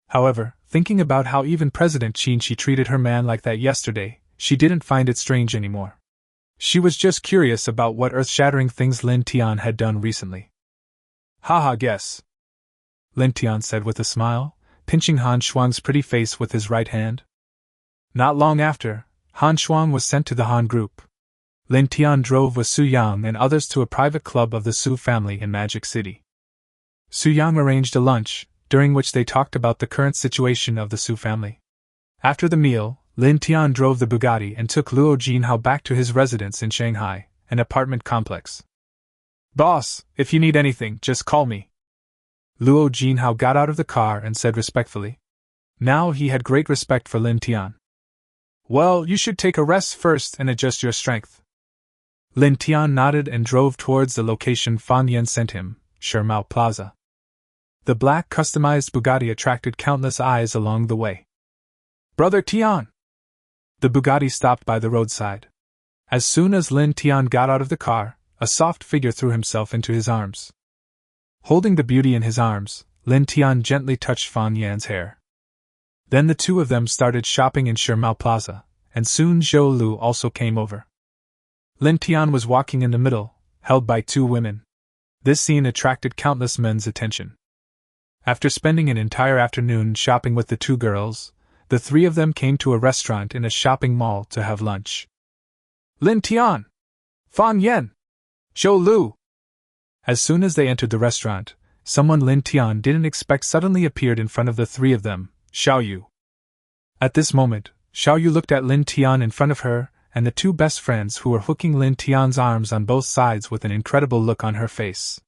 However, thinking about how even President Qin Shi treated her man like that yesterday, she didn't find it strange anymore. She was just curious about what earth-shattering things Lin Tian had done recently. Haha, guess. Lin Tian said with a smile, pinching Han Shuang's pretty face with his right hand. Not long after, Han Shuang was sent to the Han group. Lin Tian drove with Su Yang and others to a private club of the Su family in Magic City. Su Yang arranged a lunch, during which they talked about the current situation of the Su family. After the meal, Lin Tian drove the Bugatti and took Luo Jinhao back to his residence in Shanghai, an apartment complex. Boss, if you need anything, just call me. Luo Jinhao got out of the car and said respectfully. Now he had great respect for Lin Tian. Well, you should take a rest first and adjust your strength. Lin Tian nodded and drove towards the location Fan Yen sent him, Shermao Plaza. The black customized Bugatti attracted countless eyes along the way. Brother Tian! The Bugatti stopped by the roadside. As soon as Lin Tian got out of the car, a soft figure threw himself into his arms. Holding the beauty in his arms, Lin Tian gently touched Fan Yan's hair. Then the two of them started shopping in Shermao Plaza, and soon Zhou Lu also came over. Lin Tian was walking in the middle, held by two women. This scene attracted countless men's attention. After spending an entire afternoon shopping with the two girls, the three of them came to a restaurant in a shopping mall to have lunch. Lin Tian! Fan Yen! Zhou Lu! As soon as they entered the restaurant, someone Lin Tian didn't expect suddenly appeared in front of the three of them, Xiao Yu. At this moment, Xiao Yu looked at Lin Tian in front of her, and the two best friends who were hooking Lin Tian's arms on both sides with an incredible look on her face.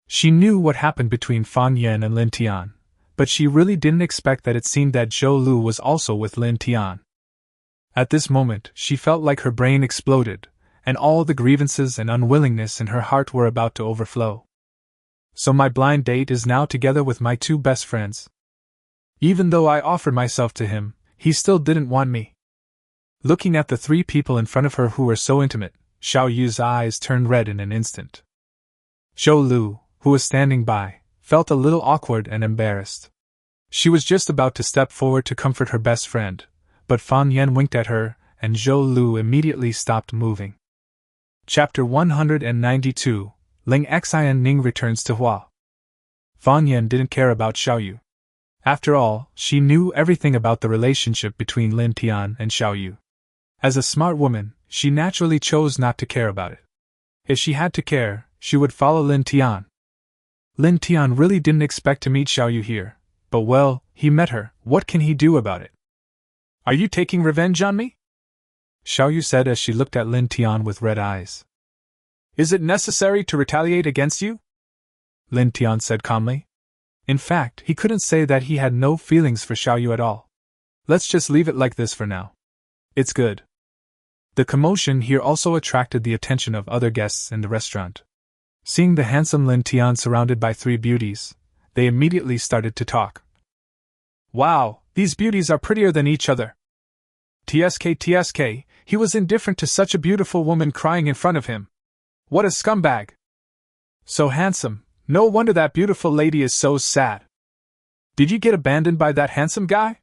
She knew what happened between Fan Yen and Lin Tian, but she really didn't expect that it seemed that Zhou Lu was also with Lin Tian. At this moment, she felt like her brain exploded, and all the grievances and unwillingness in her heart were about to overflow. So my blind date is now together with my two best friends. Even though I offered myself to him, he still didn't want me. Looking at the three people in front of her who were so intimate, Xiao Yu's eyes turned red in an instant. Zhou Lu, who was standing by, felt a little awkward and embarrassed. She was just about to step forward to comfort her best friend, but Fan Yen winked at her, and Zhou Lu immediately stopped moving. Chapter 192, Ling Xian Ning returns to Hua. Fan Yen didn't care about Xiao Yu. After all, she knew everything about the relationship between Lin Tian and Xiao Yu. As a smart woman, she naturally chose not to care about it. If she had to care, she would follow Lin Tian. Lin Tian really didn't expect to meet Xiao Yu here, but well, he met her, what can he do about it? Are you taking revenge on me? Xiao Yu said as she looked at Lin Tian with red eyes. Is it necessary to retaliate against you? Lin Tian said calmly. In fact, he couldn't say that he had no feelings for Xiao Yu at all. Let's just leave it like this for now. It's good. The commotion here also attracted the attention of other guests in the restaurant. Seeing the handsome Lin Tian surrounded by three beauties, they immediately started to talk. Wow, these beauties are prettier than each other. TSK, he was indifferent to such a beautiful woman crying in front of him. What a scumbag. So handsome, no wonder that beautiful lady is so sad. Did you get abandoned by that handsome guy?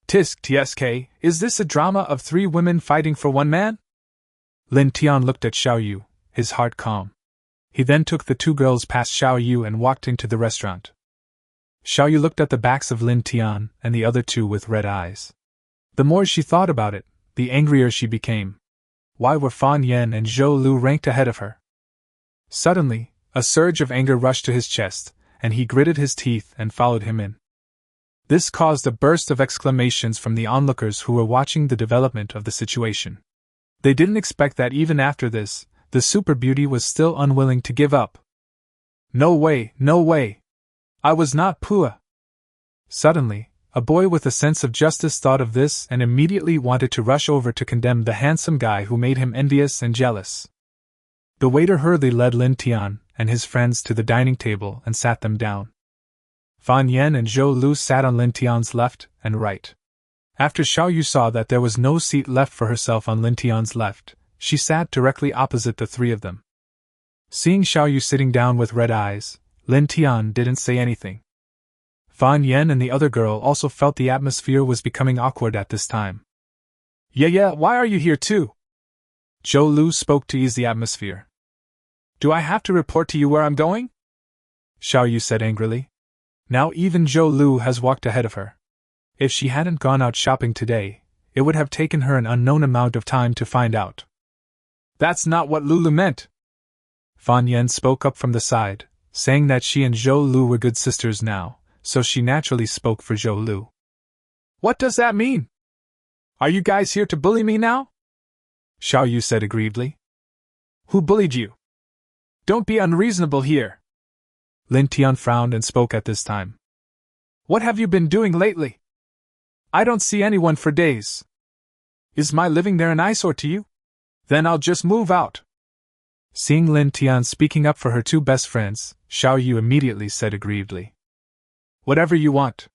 TSK, is this a drama of three women fighting for one man? Lin Tian looked at Xiao Yu, his heart calm. He then took the two girls past Xiao Yu and walked into the restaurant. Xiao Yu looked at the backs of Lin Tian and the other two with red eyes. The more she thought about it, the angrier she became. Why were Fan Yen and Zhou Lu ranked ahead of her? Suddenly, a surge of anger rushed to his chest, and he gritted his teeth and followed him in. This caused a burst of exclamations from the onlookers who were watching the development of the situation. They didn't expect that even after this, the super beauty was still unwilling to give up. No way, no way! I was not Pua! Suddenly, a boy with a sense of justice thought of this and immediately wanted to rush over to condemn the handsome guy who made him envious and jealous. The waiter hurriedly led Lin Tian and his friends to the dining table and sat them down. Fan Yen and Zhou Lu sat on Lin Tian's left and right. After Xiao Yu saw that there was no seat left for herself on Lin Tian's left, she sat directly opposite the three of them. Seeing Xiao Yu sitting down with red eyes, Lin Tian didn't say anything. Fan Yen and the other girl also felt the atmosphere was becoming awkward at this time. Yeah, why are you here too? Zhou Lu spoke to ease the atmosphere. Do I have to report to you where I'm going? Xiao Yu said angrily. Now even Zhou Lu has walked ahead of her. If she hadn't gone out shopping today, it would have taken her an unknown amount of time to find out. That's not what Lulu meant. Fan Yen spoke up from the side, saying that she and Zhou Lu were good sisters now, so she naturally spoke for Zhou Lu. What does that mean? Are you guys here to bully me now? Xiao Yu said aggrievedly. Who bullied you? Don't be unreasonable here. Lin Tian frowned and spoke at this time. What have you been doing lately? I don't see anyone for days. Is my living there an eyesore to you? Then I'll just move out. Seeing Lin Tian speaking up for her two best friends, Xiao Yu immediately said aggrievedly. Whatever you want.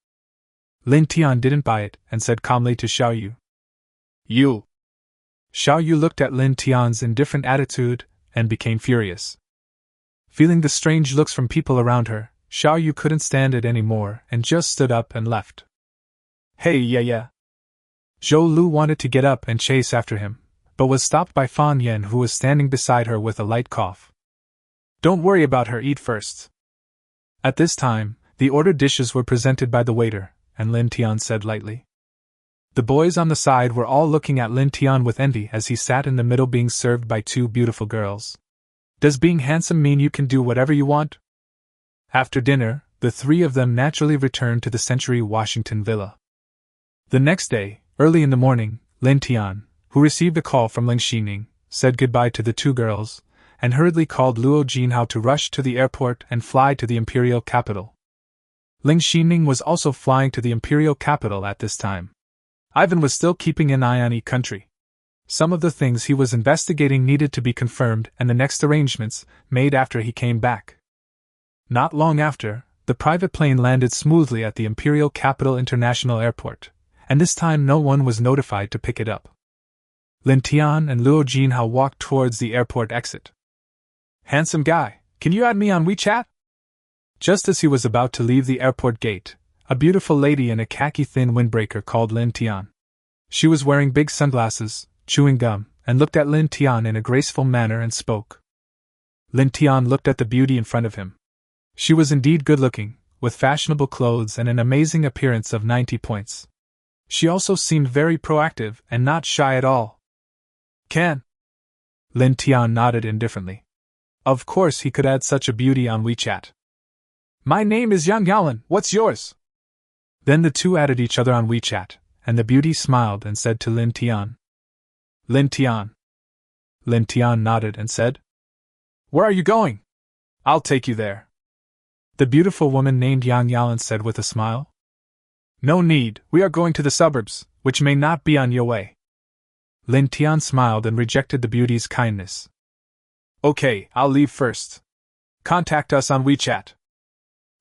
Lin Tian didn't buy it and said calmly to Xiao Yu. You. Xiao Yu looked at Lin Tian's indifferent attitude and became furious. Feeling the strange looks from people around her, Xiao Yu couldn't stand it anymore and just stood up and left. Hey, yeah. Zhou Lu wanted to get up and chase after him, but was stopped by Fan Yen, who was standing beside her with a light cough. Don't worry about her, eat first. At this time, the ordered dishes were presented by the waiter, and Lin Tian said lightly. The boys on the side were all looking at Lin Tian with envy as he sat in the middle being served by two beautiful girls. Does being handsome mean you can do whatever you want? After dinner, the three of them naturally returned to the Century Washington villa. The next day, early in the morning, Lin Tian, who received a call from Resigning, said goodbye to the two girls, and hurriedly called Luo Jinhao to rush to the airport and fly to the imperial capital. Resigning was also flying to the imperial capital at this time. Ivan was still keeping an eye on each country. Some of the things he was investigating needed to be confirmed and the next arrangements made after he came back. Not long after, the private plane landed smoothly at the Imperial Capital International Airport, and this time no one was notified to pick it up. Lin Tian and Luo Jinhao walked towards the airport exit. Handsome guy, can you add me on WeChat? Just as he was about to leave the airport gate, a beautiful lady in a khaki thin windbreaker called Lin Tian. She was wearing big sunglasses, chewing gum, and looked at Lin Tian in a graceful manner and spoke. Lin Tian looked at the beauty in front of him. She was indeed good-looking, with fashionable clothes and an amazing appearance of 90 points. She also seemed very proactive and not shy at all. Can? Lin Tian nodded indifferently. Of course he could add such a beauty on WeChat. My name is Yang Yaolin, what's yours? Then the two added each other on WeChat, and the beauty smiled and said to Lin Tian. Lin Tian. Lin Tian nodded and said, Where are you going? I'll take you there. The beautiful woman named Yang Yaolin said with a smile. No need, we are going to the suburbs, which may not be on your way. Lin Tian smiled and rejected the beauty's kindness. Okay, I'll leave first. Contact us on WeChat.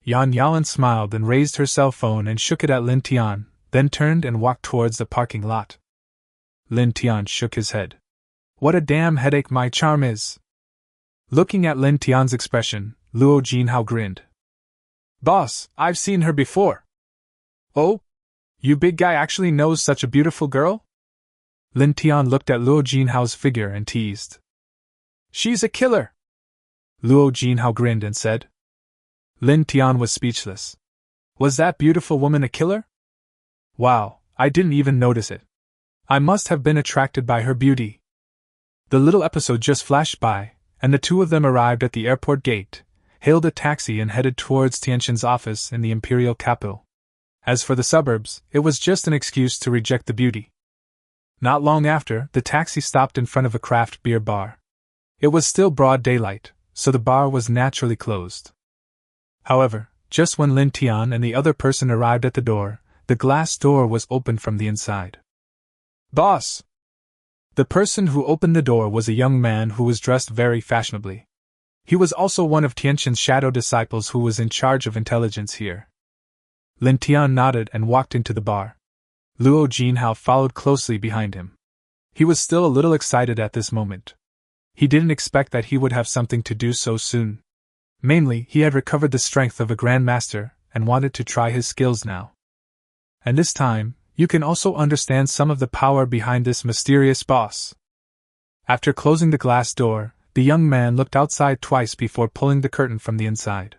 Yang Yaolin smiled and raised her cell phone and shook it at Lin Tian, then turned and walked towards the parking lot. Lin Tian shook his head. What a damn headache my charm is. Looking at Lin Tian's expression, Luo Jinhao grinned. Boss, I've seen her before. Oh? You big guy actually knows such a beautiful girl? Lin Tian looked at Luo Jinhao's figure and teased. She's a killer. Luo Jinhao grinned and said. Lin Tian was speechless. Was that beautiful woman a killer? Wow, I didn't even notice it. I must have been attracted by her beauty. The little episode just flashed by, and the two of them arrived at the airport gate, hailed a taxi and headed towards Tianxin's office in the imperial capital. As for the suburbs, it was just an excuse to reject the beauty. Not long after, the taxi stopped in front of a craft beer bar. It was still broad daylight, so the bar was naturally closed. However, just when Lin Tian and the other person arrived at the door, the glass door was opened from the inside. Boss! The person who opened the door was a young man who was dressed very fashionably. He was also one of Tianxin's shadow disciples who was in charge of intelligence here. Lin Tian nodded and walked into the bar. Luo Jinhao followed closely behind him. He was still a little excited at this moment. He didn't expect that he would have something to do so soon. Mainly, he had recovered the strength of a grandmaster and wanted to try his skills now. And this time, you can also understand some of the power behind this mysterious boss. After closing the glass door, the young man looked outside twice before pulling the curtain from the inside.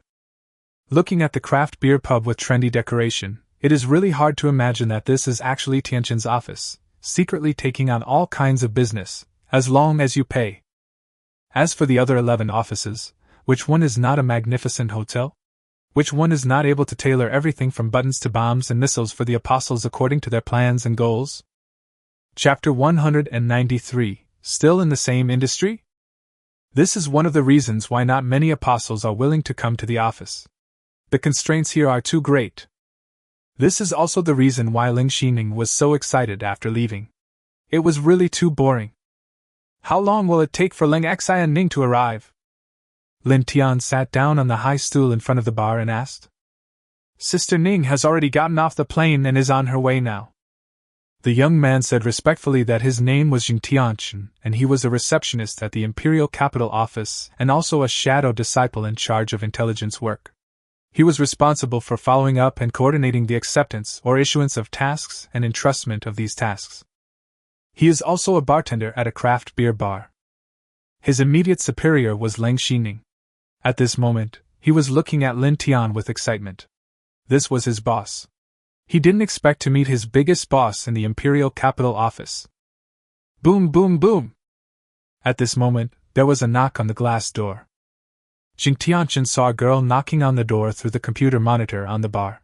Looking at the craft beer pub with trendy decoration, it is really hard to imagine that this is actually Tianqin's office, secretly taking on all kinds of business, as long as you pay. As for the other 11 offices, which one is not a magnificent hotel? Which one is not able to tailor everything from buttons to bombs and missiles for the apostles according to their plans and goals? Chapter 193, Still in the Same Industry? This is one of the reasons why not many apostles are willing to come to the office. The constraints here are too great. This is also the reason why Ling Xining was so excited after leaving. It was really too boring. How long will it take for Ling Xining to arrive? Lin Tian sat down on the high stool in front of the bar and asked. Sister Ning has already gotten off the plane and is on her way now. The young man said respectfully that his name was Jing Tianchen, and he was a receptionist at the Imperial Capital Office and also a shadow disciple in charge of intelligence work. He was responsible for following up and coordinating the acceptance or issuance of tasks and entrustment of these tasks. He is also a bartender at a craft beer bar. His immediate superior was Ling Xining. At this moment, he was looking at Lin Tian with excitement. This was his boss. He didn't expect to meet his biggest boss in the Imperial Capital Office. Boom, boom, boom! At this moment, there was a knock on the glass door. Jing Tianchen saw a girl knocking on the door through the computer monitor on the bar.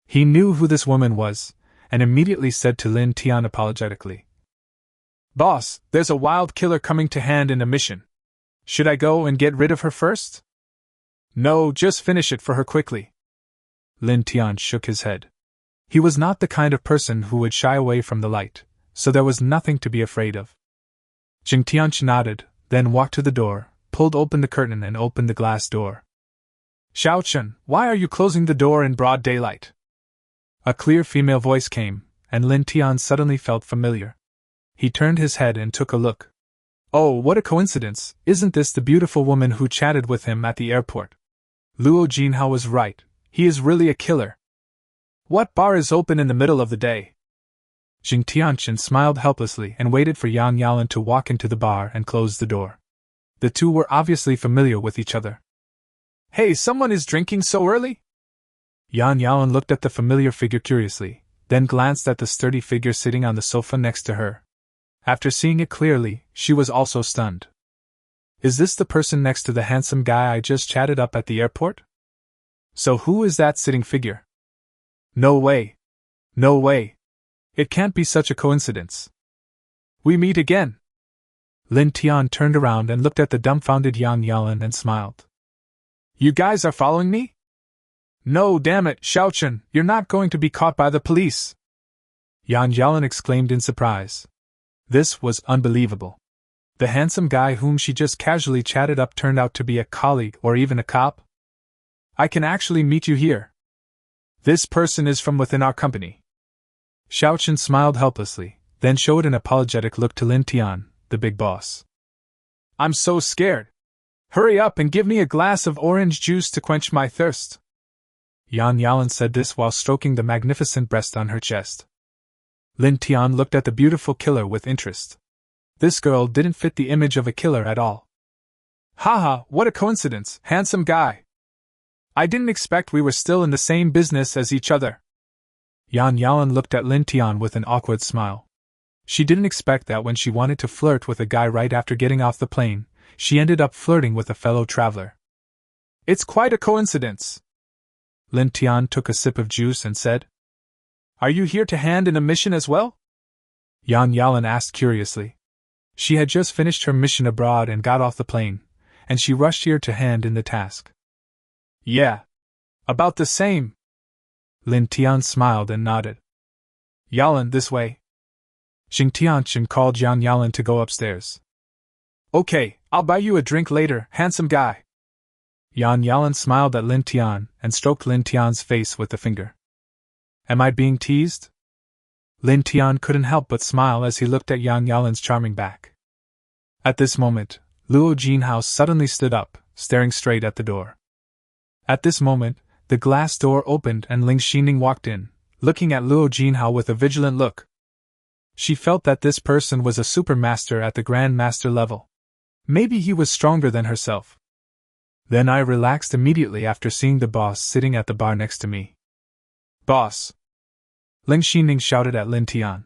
He knew who this woman was, and immediately said to Lin Tian apologetically. Boss, there's a wild killer coming to hand in a mission. Should I go and get rid of her first? No, just finish it for her quickly. Lin Tian shook his head. He was not the kind of person who would shy away from the light, so there was nothing to be afraid of. Jing Tianchen nodded, then walked to the door, pulled open the curtain and opened the glass door. Xiaochen, why are you closing the door in broad daylight? A clear female voice came, and Lin Tian suddenly felt familiar. He turned his head and took a look. Oh, what a coincidence, isn't this the beautiful woman who chatted with him at the airport? Luo Jinhao was right, he is really a killer. What bar is open in the middle of the day? Jing Tianchen smiled helplessly and waited for Yan Yalan to walk into the bar and close the door. The two were obviously familiar with each other. Hey, someone is drinking so early? Yan Yalan looked at the familiar figure curiously, then glanced at the sturdy figure sitting on the sofa next to her. After seeing it clearly, she was also stunned. Is this the person next to the handsome guy I just chatted up at the airport? So who is that sitting figure? No way. No way. It can't be such a coincidence. We meet again. Lin Tian turned around and looked at the dumbfounded Yan Yalan and smiled. You guys are following me? No, damn it, Xiaochen, you're not going to be caught by the police. Yan Yalan exclaimed in surprise. This was unbelievable. The handsome guy whom she just casually chatted up turned out to be a colleague or even a cop? I can actually meet you here. This person is from within our company. Xiaochen smiled helplessly, then showed an apologetic look to Lin Tian, the big boss. I'm so scared. Hurry up and give me a glass of orange juice to quench my thirst. Yan Yalan said this while stroking the magnificent breast on her chest. Lin Tian looked at the beautiful killer with interest. This girl didn't fit the image of a killer at all. Haha, what a coincidence, handsome guy. I didn't expect we were still in the same business as each other. Yan Yalan looked at Lin Tian with an awkward smile. She didn't expect that when she wanted to flirt with a guy right after getting off the plane, she ended up flirting with a fellow traveler. It's quite a coincidence. Lin Tian took a sip of juice and said, Are you here to hand in a mission as well? Yan Yalan asked curiously. She had just finished her mission abroad and got off the plane, and she rushed here to hand in the task. Yeah. About the same. Lin Tian smiled and nodded. Yalan, this way. Jing Tianchen called Yan Yalan to go upstairs. Okay, I'll buy you a drink later, handsome guy. Yan Yalan smiled at Lin Tian and stroked Lin Tian's face with a finger. Am I being teased? Lin Tian couldn't help but smile as he looked at Yang Yalin's charming back. At this moment, Luo Jinhao suddenly stood up, staring straight at the door. At this moment, the glass door opened and Ling Xining walked in, looking at Luo Jinhao with a vigilant look. She felt that this person was a supermaster at the Grand Master level. Maybe he was stronger than herself. Then I relaxed immediately after seeing the boss sitting at the bar next to me. Boss! Ling Xining shouted at Lin Tian.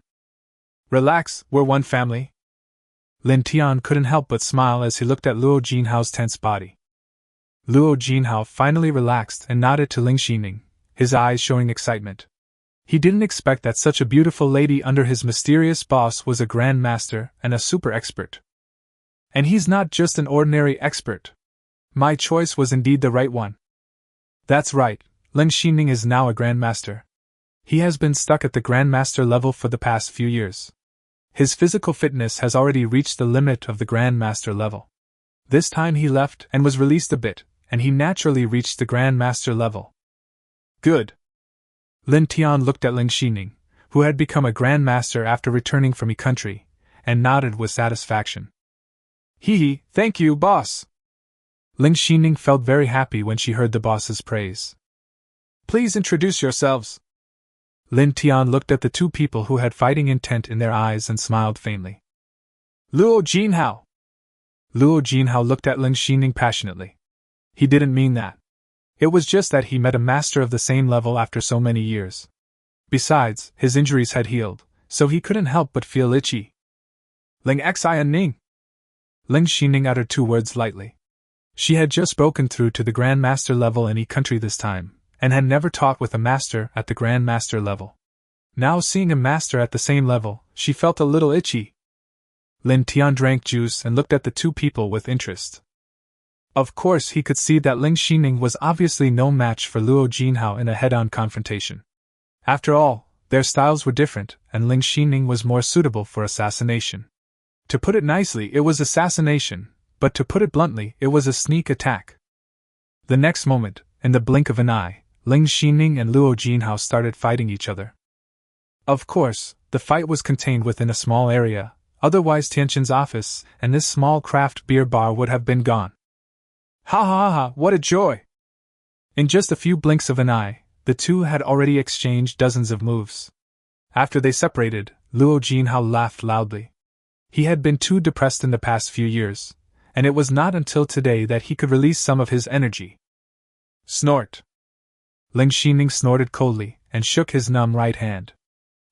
Relax, we're one family. Lin Tian couldn't help but smile as he looked at Luo Jinhao's tense body. Luo Jinhao finally relaxed and nodded to Ling Xining, his eyes showing excitement. He didn't expect that such a beautiful lady under his mysterious boss was a Grand Master and a super expert. And he's not just an ordinary expert. My choice was indeed the right one. That's right, Ling Xining is now a Grand Master. He has been stuck at the Grand Master level for the past few years. His physical fitness has already reached the limit of the Grand Master level. This time he left and was released a bit, and he naturally reached the Grand Master level. Good. Lin Tian looked at Ling Xining, who had become a Grand Master after returning from country, and nodded with satisfaction. Hee, thank you, boss. Ling Xining felt very happy when she heard the boss's praise. Please introduce yourselves. Lin Tian looked at the two people who had fighting intent in their eyes and smiled faintly. Luo Jinhao. Luo Jinhao looked at Ling Xining passionately. He didn't mean that. It was just that he met a master of the same level after so many years. Besides, his injuries had healed, so he couldn't help but feel itchy. Ling Xining. Ling Xining uttered two words lightly. She had just broken through to the Grand Master level in country this time, and had never taught with a master at the Grand Master level. Now seeing a master at the same level, she felt a little itchy. Lin Tian drank juice and looked at the two people with interest. Of course he could see that Ling Xining was obviously no match for Luo Jinhao in a head-on confrontation. After all, their styles were different, and Ling Xining was more suitable for assassination. To put it nicely, it was assassination, but to put it bluntly, it was a sneak attack. The next moment, in the blink of an eye, Ling Xining and Luo Jinhao started fighting each other. Of course, the fight was contained within a small area, otherwise Tianqin's office and this small craft beer bar would have been gone. Ha ha ha, what a joy! In just a few blinks of an eye, the two had already exchanged dozens of moves. After they separated, Luo Jinhao laughed loudly. He had been too depressed in the past few years, and it was not until today that he could release some of his energy. Snort! Ling Xining snorted coldly and shook his numb right hand.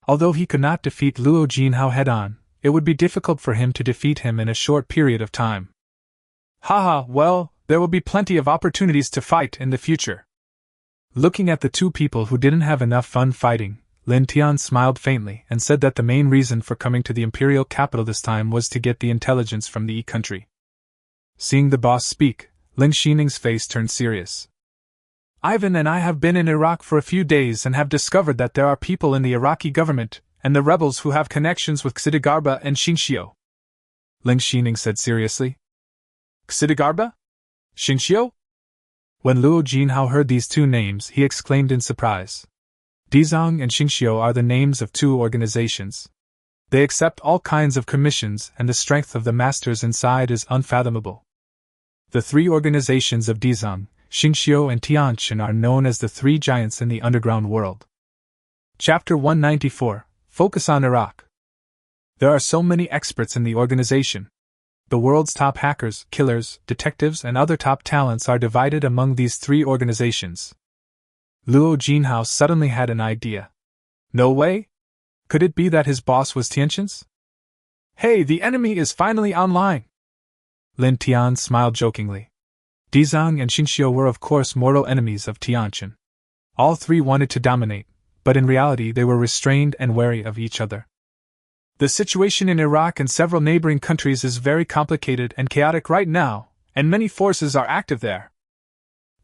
Although he could not defeat Luo Jinhao head-on, it would be difficult for him to defeat him in a short period of time. Haha, well, there will be plenty of opportunities to fight in the future. Looking at the two people who didn't have enough fun fighting, Lin Tian smiled faintly and said that the main reason for coming to the imperial capital this time was to get the intelligence from the country. Seeing the boss speak, Ling Xining's face turned serious. Ivan and I have been in Iraq for a few days and have discovered that there are people in the Iraqi government and the rebels who have connections with Xidigarba and Xingxiu. Ling Xining said seriously. Xidigarba? Xingxiu? When Luo Jinhao heard these two names, he exclaimed in surprise. Dizang and Xingxiu are the names of two organizations. They accept all kinds of commissions, and the strength of the masters inside is unfathomable. The three organizations of Dizang, Xingxiu and Tianqin are known as the three giants in the underground world. Chapter 194, Focus on Iraq. There are so many experts in the organization. The world's top hackers, killers, detectives, and other top talents are divided among these three organizations. Luo Jinhao suddenly had an idea. No way? Could it be that his boss was Tianqin's? Hey, the enemy is finally online! Lin Tian smiled jokingly. Dizang and Xingxiu were of course mortal enemies of Tianqin. All three wanted to dominate, but in reality they were restrained and wary of each other. The situation in Iraq and several neighboring countries is very complicated and chaotic right now, and many forces are active there.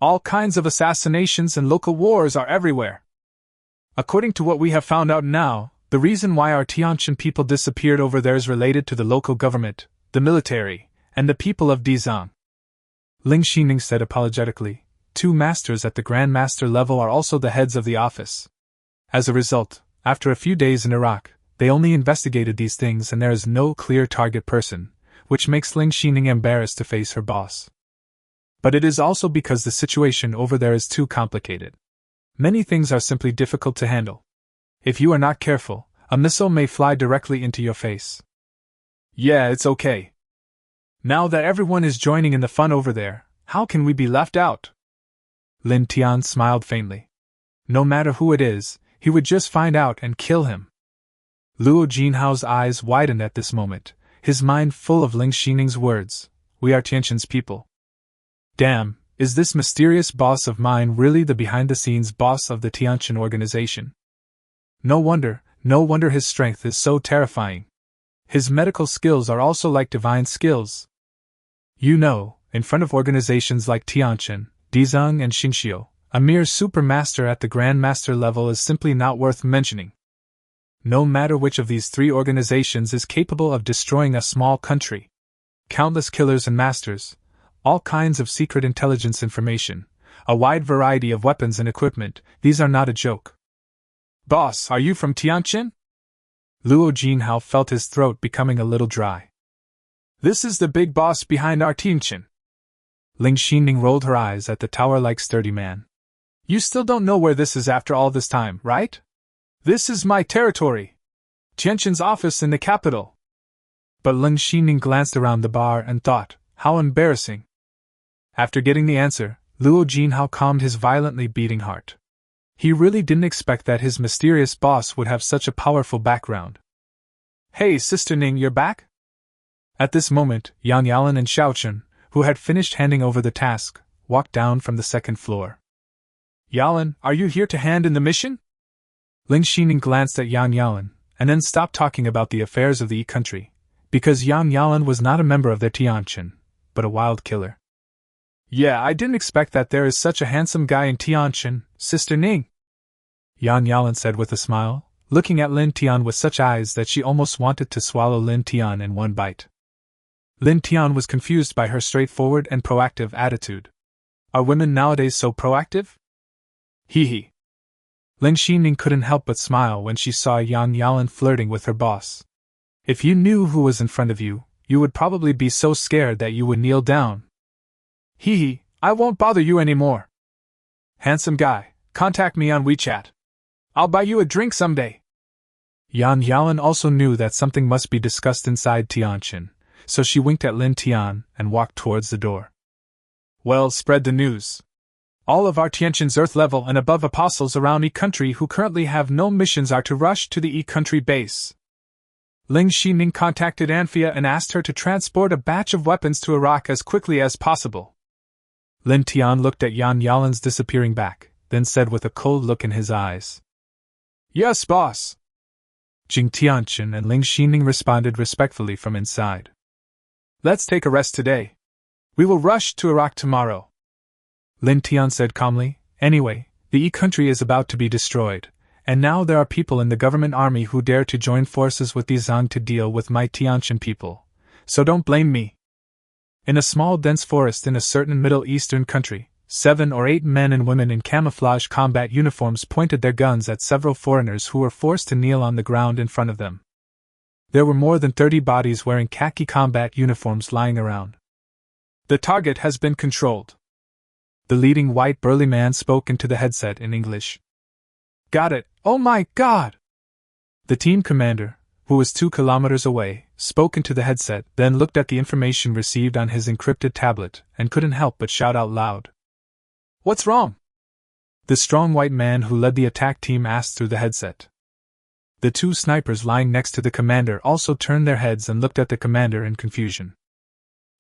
All kinds of assassinations and local wars are everywhere. According to what we have found out now, the reason why our Tianqin people disappeared over there is related to the local government, the military, and the people of Dizang. Ling Xining said apologetically. Two masters at the Grand Master level are also the heads of the office. As a result, After a few days in Iraq, they only investigated these things and there is no clear target person, which makes Ling Xining embarrassed to face her boss. But it is also because the situation over there is too complicated. Many things are simply difficult to handle. If you are not careful, a missile may fly directly into your face. Yeah, it's okay. Now that everyone is joining in the fun over there, how can we be left out? Lin Tian smiled faintly. No matter who it is, he would just find out and kill him. Luo Jinhao's eyes widened at this moment, his mind full of Ling Xining's words. We are Tianqin's people. Damn, is this mysterious boss of mine really the behind-the-scenes boss of the Tianqin organization? No wonder his strength is so terrifying. His medical skills are also like divine skills. You know, in front of organizations like Tianqin, Dizeng and Xingxiu, a mere supermaster at the grandmaster level is simply not worth mentioning. No matter which of these three organizations is capable of destroying a small country. Countless killers and masters, all kinds of secret intelligence information, a wide variety of weapons and equipment, these are not a joke. Boss, are you from Tianqin? Luo Jinhao felt his throat becoming a little dry. This is the big boss behind our Tianqin. Ling Xining rolled her eyes at the tower-like sturdy man. You still don't know where this is after all this time, right? This is my territory. Tianqin's office in the capital. But Ling Xining glanced around the bar and thought, how embarrassing. After getting the answer, Luo Jinhao calmed his violently beating heart. He really didn't expect that his mysterious boss would have such a powerful background. Hey, Sister Ning, you're back? At this moment, Yang Yalan and Xiaochen, who had finished handing over the task, walked down from the second floor. Yalan, are you here to hand in the mission? Ling Xining glanced at Yang Yalan, and then stopped talking about the affairs of the Yi country, because Yang Yalan was not a member of their Tianqin, but a wild killer. Yeah, I didn't expect that there is such a handsome guy in Tianqin, Sister Ning. Yang Yalan said with a smile, looking at Lin Tian with such eyes that she almost wanted to swallow Lin Tian in one bite. Lin Tian was confused by her straightforward and proactive attitude. Are women nowadays so proactive? Hee hee. Ling Xining couldn't help but smile when she saw Yang Yalan flirting with her boss. If you knew who was in front of you, you would probably be so scared that you would kneel down. Hee hee, I won't bother you anymore. Handsome guy, contact me on WeChat. I'll buy you a drink someday. Yang Yalan also knew that something must be discussed inside Tianqin, so she winked at Lin Tian and walked towards the door. Well, spread the news. All of our Tianqin's Earth level and above apostles around E country who currently have no missions are to rush to the E country base. Ling Xining contacted Anfia and asked her to transport a batch of weapons to Iraq as quickly as possible. Lin Tian looked at Yang Yalan's disappearing back, then said with a cold look in his eyes. Yes, boss. Jing Tianqin and Ling Xining responded respectfully from inside. Let's take a rest today. We will rush to Iraq tomorrow. Lin Tian said calmly, anyway, the E country is about to be destroyed, and now there are people in the government army who dare to join forces with the Zhang to deal with my Tianqin people, so don't blame me. In a small dense forest in a certain Middle Eastern country, 7 or 8 men and women in camouflage combat uniforms pointed their guns at several foreigners who were forced to kneel on the ground in front of them. There were more than 30 bodies wearing khaki combat uniforms lying around. The target has been controlled. The leading white burly man spoke into the headset in English. Got it, oh my god! The team commander, who was 2 kilometers away, spoke into the headset, then looked at the information received on his encrypted tablet, and couldn't help but shout out loud. What's wrong? The strong white man who led the attack team asked through the headset. The 2 snipers lying next to the commander also turned their heads and looked at the commander in confusion.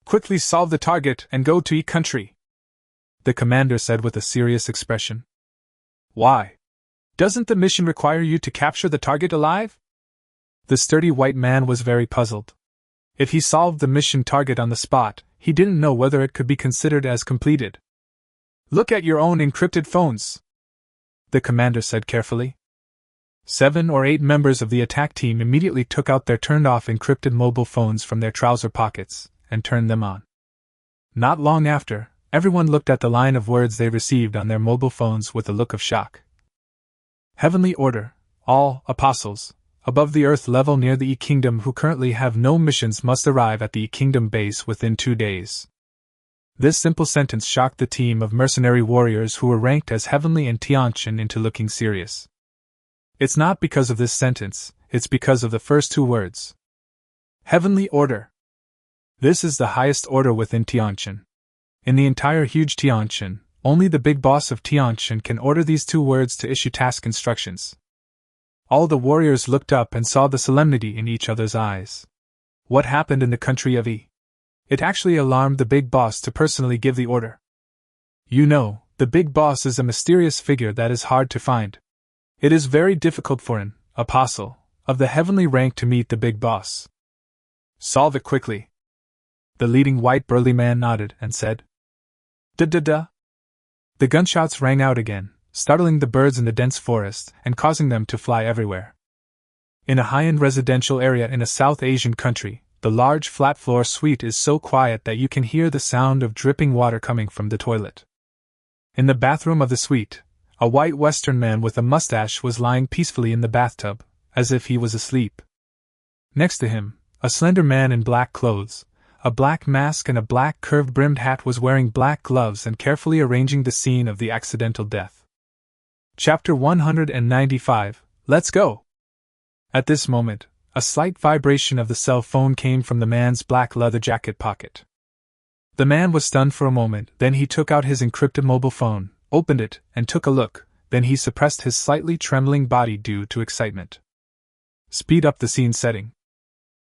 Quickly solve the target and go to E country, the commander said with a serious expression. Why? Doesn't the mission require you to capture the target alive? The sturdy white man was very puzzled. If he solved the mission target on the spot, he didn't know whether it could be considered as completed. Look at your own encrypted phones, the commander said carefully. 7 or 8 members of the attack team immediately took out their turned-off encrypted mobile phones from their trouser pockets and turned them on. Not long after, everyone looked at the line of words they received on their mobile phones with a look of shock. Heavenly order, all apostles above the Earth level near the E-Kingdom who currently have no missions must arrive at the E-Kingdom base within 2 days. This simple sentence shocked the team of mercenary warriors who were ranked as Heavenly and Tianqian into looking serious. It's not because of this sentence, it's because of the first 2 words. Heavenly Order. This is the highest order within Tianqian. In the entire huge Tianqian, only the big boss of Tianqian can order these 2 words to issue task instructions. All the warriors looked up and saw the solemnity in each other's eyes. What happened in the country of Yi? It actually alarmed the big boss to personally give the order. You know, the big boss is a mysterious figure that is hard to find. It is very difficult for an apostle of the heavenly rank to meet the big boss. Solve it quickly. The leading white burly man nodded and said, Da-da-da. The gunshots rang out again, startling the birds in the dense forest and causing them to fly everywhere. In a high-end residential area in a South Asian country, the large flat-floor suite is so quiet that you can hear the sound of dripping water coming from the toilet. In the bathroom of the suite, a white Western man with a mustache was lying peacefully in the bathtub, as if he was asleep. Next to him, a slender man in black clothes, a black mask and a black curved-brimmed hat was wearing black gloves and carefully arranging the scene of the accidental death. Chapter 195, Let's go! At this moment, a slight vibration of the cell phone came from the man's black leather jacket pocket. The man was stunned for a moment, then he took out his encrypted mobile phone, opened it, and took a look, then he suppressed his slightly trembling body due to excitement. Speed up the scene setting.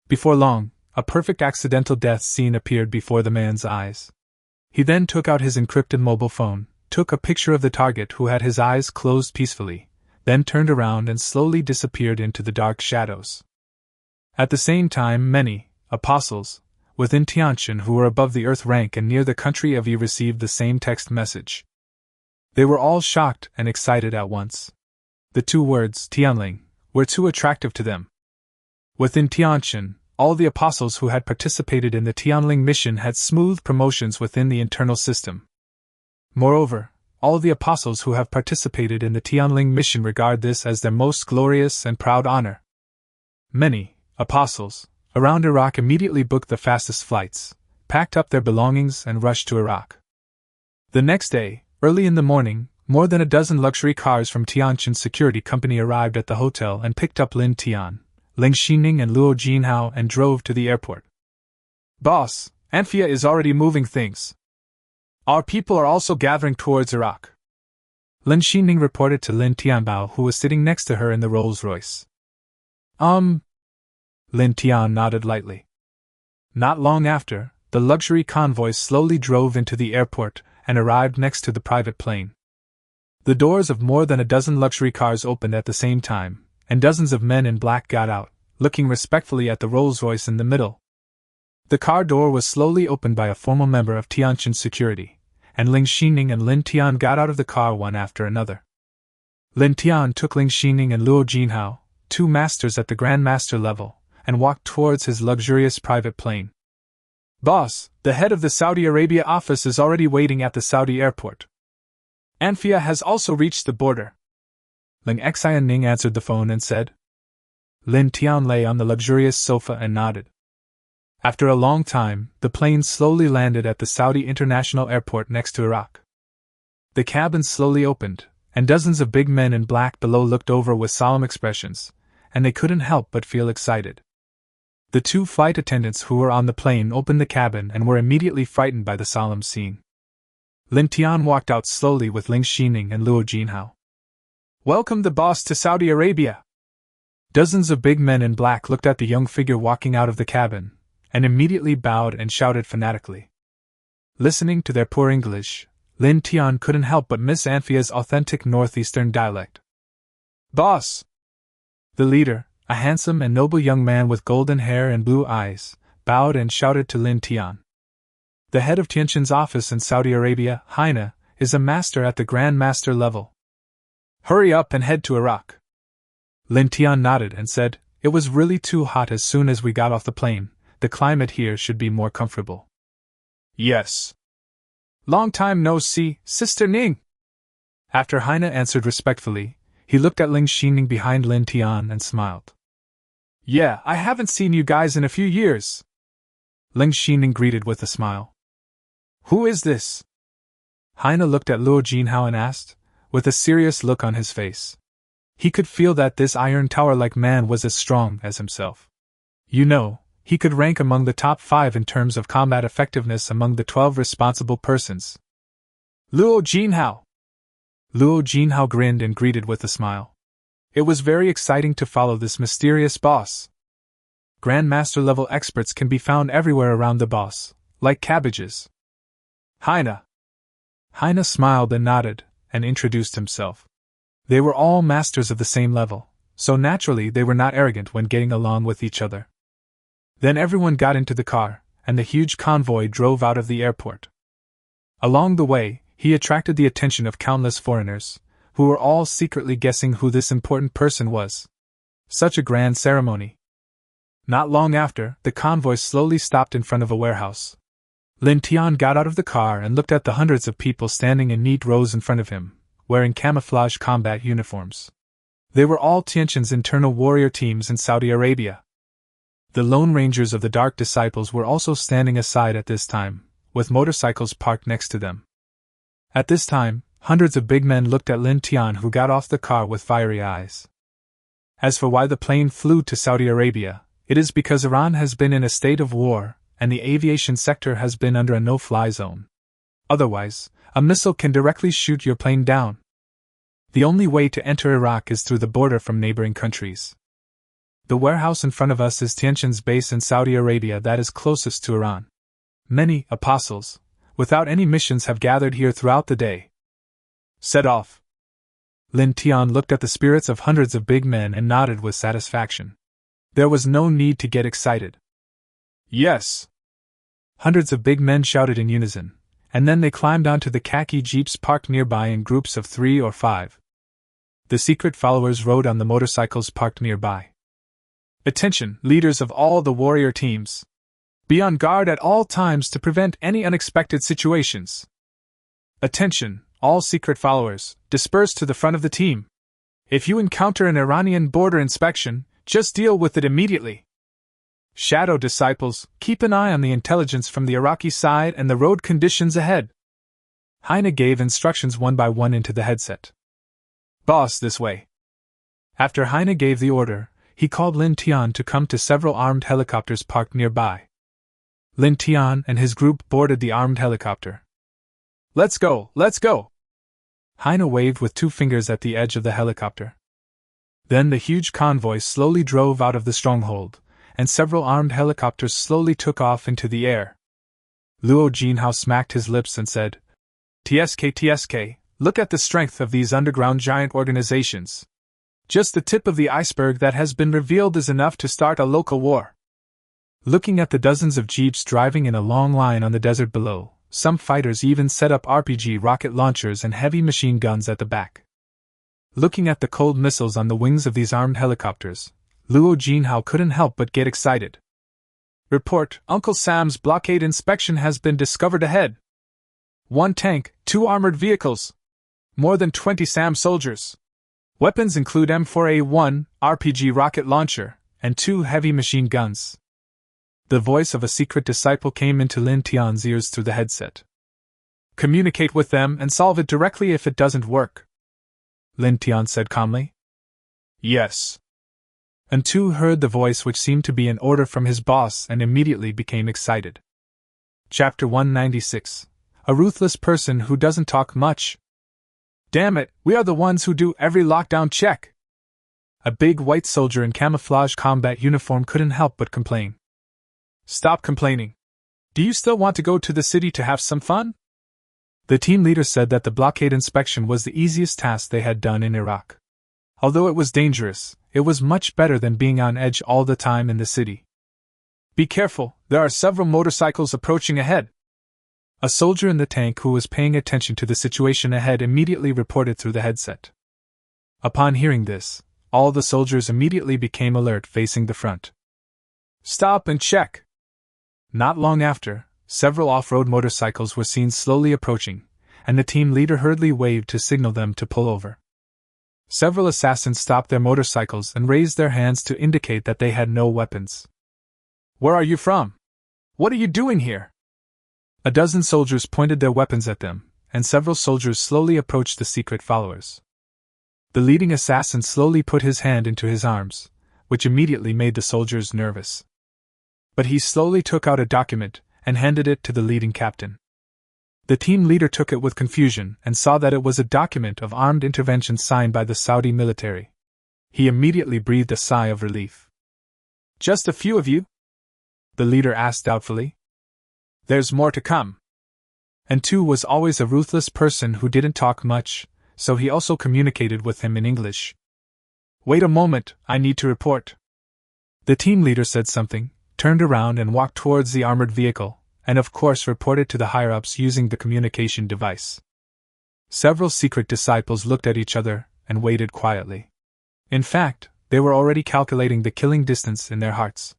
Before long, a perfect accidental death scene appeared before the man's eyes. He then took out his encrypted mobile phone, took a picture of the target who had his eyes closed peacefully, then turned around and slowly disappeared into the dark shadows. At the same time, many apostles within Tianqian who were above the Earth rank and near the country of Yi received the same text message. They were all shocked and excited at once. The 2 words, Tianling, were too attractive to them. Within Tianqian, all the apostles who had participated in the Tianling mission had smooth promotions within the internal system. Moreover, all the apostles who have participated in the Tianling mission regard this as their most glorious and proud honor. Many apostles around Iraq immediately booked the fastest flights, packed up their belongings and rushed to Iraq. The next day, early in the morning, more than a dozen luxury cars from Tianqian's security company arrived at the hotel and picked up Lin Tian, Ling Xining and Luo Jinhao and drove to the airport. Boss, Anfia is already moving things. Our people are also gathering towards Iraq. Lin Xining reported to Lin Tianbao, who was sitting next to her in the Rolls-Royce. Lin Tian nodded lightly. Not long after, the luxury convoy slowly drove into the airport and arrived next to the private plane. The doors of more than a dozen luxury cars opened at the same time, and dozens of men in black got out, looking respectfully at the Rolls-Royce in the middle. The car door was slowly opened by a formal member of Tianqian's security, and Ling Xining and Lin Tian got out of the car one after another. Lin Tian took Ling Xining and Luo Jinhao, 2 masters at the Grand Master level, and walked towards his luxurious private plane. Boss, the head of the Saudi Arabia office is already waiting at the Saudi airport. Anfia has also reached the border. Ling Xianing answered the phone and said. Lin Tian lay on the luxurious sofa and nodded. After a long time, the plane slowly landed at the Saudi International Airport next to Iraq. The cabin slowly opened, and dozens of big men in black below looked over with solemn expressions, and they couldn't help but feel excited. The 2 flight attendants who were on the plane opened the cabin and were immediately frightened by the solemn scene. Lin Tian walked out slowly with Ling Xining and Luo Jinhao. Welcome the boss to Saudi Arabia! Dozens of big men in black looked at the young figure walking out of the cabin, and immediately bowed and shouted fanatically. Listening to their poor English, Lin Tian couldn't help but miss Anfia's authentic northeastern dialect. Boss! The leader, a handsome and noble young man with golden hair and blue eyes, bowed and shouted to Lin Tian. The head of Tianqian's office in Saudi Arabia, Haina, is a master at the Grand Master level. Hurry up and head to Iraq. Lin Tian nodded and said, It was really too hot as soon as we got off the plane. The climate here should be more comfortable. Yes. Long time no see, Sister Ning. After Haina answered respectfully, He looked at Ling Xining behind Lin Tian and smiled. Yeah, I haven't seen you guys in a few years. Ling Xining greeted with a smile. Who is this? Heine looked at Luo Jinhao and asked, with a serious look on his face. He could feel that this iron tower-like man was as strong as himself. You know, he could rank among the top 5 in terms of combat effectiveness among the 12 responsible persons. Luo Jinhao! Luo Jinhao grinned and greeted with a smile. It was very exciting to follow this mysterious boss. Grandmaster-level experts can be found everywhere around the boss, like cabbages. Heine! Heine smiled and nodded, and introduced himself. They were all masters of the same level, so naturally they were not arrogant when getting along with each other. Then everyone got into the car, and the huge convoy drove out of the airport. Along the way, he attracted the attention of countless foreigners, who were all secretly guessing who this important person was. Such a grand ceremony. Not long after, the convoy slowly stopped in front of a warehouse. Lin Tian got out of the car and looked at the hundreds of people standing in neat rows in front of him, wearing camouflage combat uniforms. They were all Tianqin's internal warrior teams in Saudi Arabia. The Lone Rangers of the Dark Disciples were also standing aside at this time, with motorcycles parked next to them. At this time, hundreds of big men looked at Lin Tian, who got off the car with fiery eyes. As for why the plane flew to Saudi Arabia, it is because Iran has been in a state of war, and the aviation sector has been under a no-fly zone. Otherwise, a missile can directly shoot your plane down. The only way to enter Iraq is through the border from neighboring countries. The warehouse in front of us is Tianqin's base in Saudi Arabia that is closest to Iran. Many apostles, without any missions, have gathered here throughout the day. Set off. Lin Tian looked at the spirits of hundreds of big men and nodded with satisfaction. There was no need to get excited. Yes. Hundreds of big men shouted in unison, and then they climbed onto the khaki jeeps parked nearby in groups of 3 or 5. The secret followers rode on the motorcycles parked nearby. Attention, leaders of all the warrior teams. Be on guard at all times to prevent any unexpected situations. Attention, all secret followers, disperse to the front of the team. If you encounter an Iranian border inspection, just deal with it immediately. Shadow disciples, keep an eye on the intelligence from the Iraqi side and the road conditions ahead. Heine gave instructions one by one into the headset. Boss, this way. After Heine gave the order, he called Lin Tian to come to several armed helicopters parked nearby. Lin Tian and his group boarded the armed helicopter. Let's go, let's go! Heine waved with 2 fingers at the edge of the helicopter. Then the huge convoy slowly drove out of the stronghold, and several armed helicopters slowly took off into the air. Luo Jinhao smacked his lips and said, TSK, look at the strength of these underground giant organizations. Just the tip of the iceberg that has been revealed is enough to start a local war. Looking at the dozens of jeeps driving in a long line on the desert below, some fighters even set up RPG rocket launchers and heavy machine guns at the back. Looking at the cold missiles on the wings of these armed helicopters, Luo Jinhao couldn't help but get excited. Report, Uncle Sam's blockade inspection has been discovered ahead. 1 tank, 2 armored vehicles. More than 20 SAM soldiers. Weapons include M4A1, RPG rocket launcher, and 2 heavy machine guns. The voice of a secret disciple came into Lin Tian's ears through the headset. Communicate with them and solve it directly if it doesn't work. Lin Tian said calmly. Yes. And Tu heard the voice, which seemed to be an order from his boss, and immediately became excited. Chapter 196. A ruthless person who doesn't talk much. Damn it, we are the ones who do every lockdown check. A big white soldier in camouflage combat uniform couldn't help but complain. Stop complaining. Do you still want to go to the city to have some fun? The team leader said that the blockade inspection was the easiest task they had done in Iraq. Although it was dangerous, it was much better than being on edge all the time in the city. Be careful, there are several motorcycles approaching ahead. A soldier in the tank who was paying attention to the situation ahead immediately reported through the headset. Upon hearing this, all the soldiers immediately became alert, facing the front. Stop and check! Not long after, several off-road motorcycles were seen slowly approaching, and the team leader hurriedly waved to signal them to pull over. Several assassins stopped their motorcycles and raised their hands to indicate that they had no weapons. "Where are you from? What are you doing here?" A dozen soldiers pointed their weapons at them, and several soldiers slowly approached the secret followers. The leading assassin slowly put his hand into his arms, which immediately made the soldiers nervous. But he slowly took out a document and handed it to the leading captain. The team leader took it with confusion and saw that it was a document of armed intervention signed by the Saudi military. He immediately breathed a sigh of relief. "Just a few of you?" the leader asked doubtfully. "There's more to come." And Tu was always a ruthless person who didn't talk much, so he also communicated with him in English. "Wait a moment, I need to report." The team leader said something, turned around and walked towards the armored vehicle, and of course reported to the higher-ups using the communication device. Several secret disciples looked at each other and waited quietly. In fact, they were already calculating the killing distance in their hearts.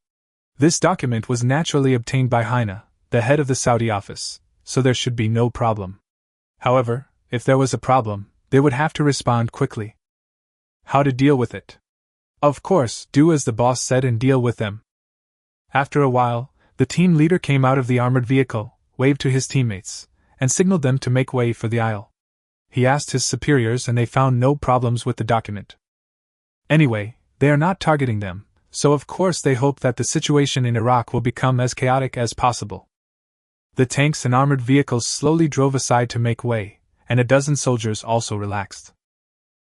This document was naturally obtained by Heine, the head of the Saudi office, so there should be no problem. However, if there was a problem, they would have to respond quickly. How to deal with it? Of course, do as the boss said and deal with them. After a while, the team leader came out of the armored vehicle, waved to his teammates, and signaled them to make way for the aisle. He asked his superiors and they found no problems with the document. Anyway, they are not targeting them, so of course they hope that the situation in Iraq will become as chaotic as possible. The tanks and armored vehicles slowly drove aside to make way, and a dozen soldiers also relaxed.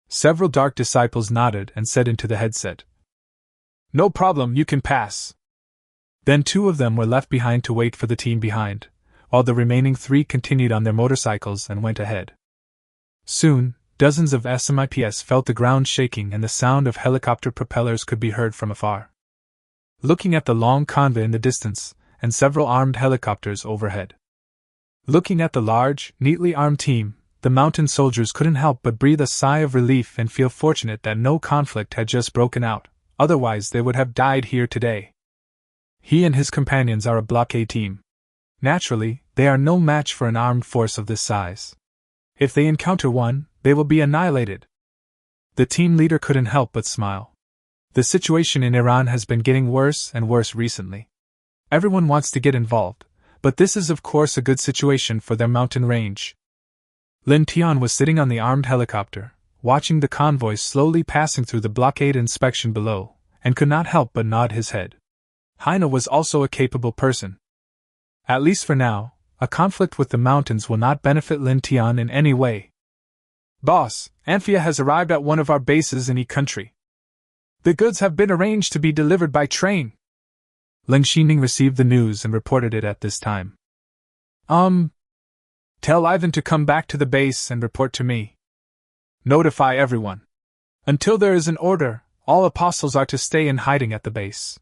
Several dark disciples nodded and said into the headset, "No problem, you can pass." Then 2 of them were left behind to wait for the team behind, while the remaining 3 continued on their motorcycles and went ahead. Soon, dozens of SMIPs felt the ground shaking and the sound of helicopter propellers could be heard from afar. Looking at the long convoy in the distance, and several armed helicopters overhead. Looking at the large, neatly armed team, the mountain soldiers couldn't help but breathe a sigh of relief and feel fortunate that no conflict had just broken out, otherwise they would have died here today. He and his companions are a blockade team. Naturally, they are no match for an armed force of this size. If they encounter one, they will be annihilated. The team leader couldn't help but smile. The situation in Iran has been getting worse and worse recently. Everyone wants to get involved, but this is of course a good situation for their mountain range. Lin Tian was sitting on the armed helicopter, watching the convoy slowly passing through the blockade inspection below, and could not help but nod his head. Heine was also a capable person. At least for now, a conflict with the mountains will not benefit Lin Tian in any way. "Boss, Anfia has arrived at one of our bases in E country. The goods have been arranged to be delivered by train." Ling Xining received the news and reported it at this time. Tell Ivan to come back to the base and report to me. Notify everyone. Until there is an order, all apostles are to stay in hiding at the base."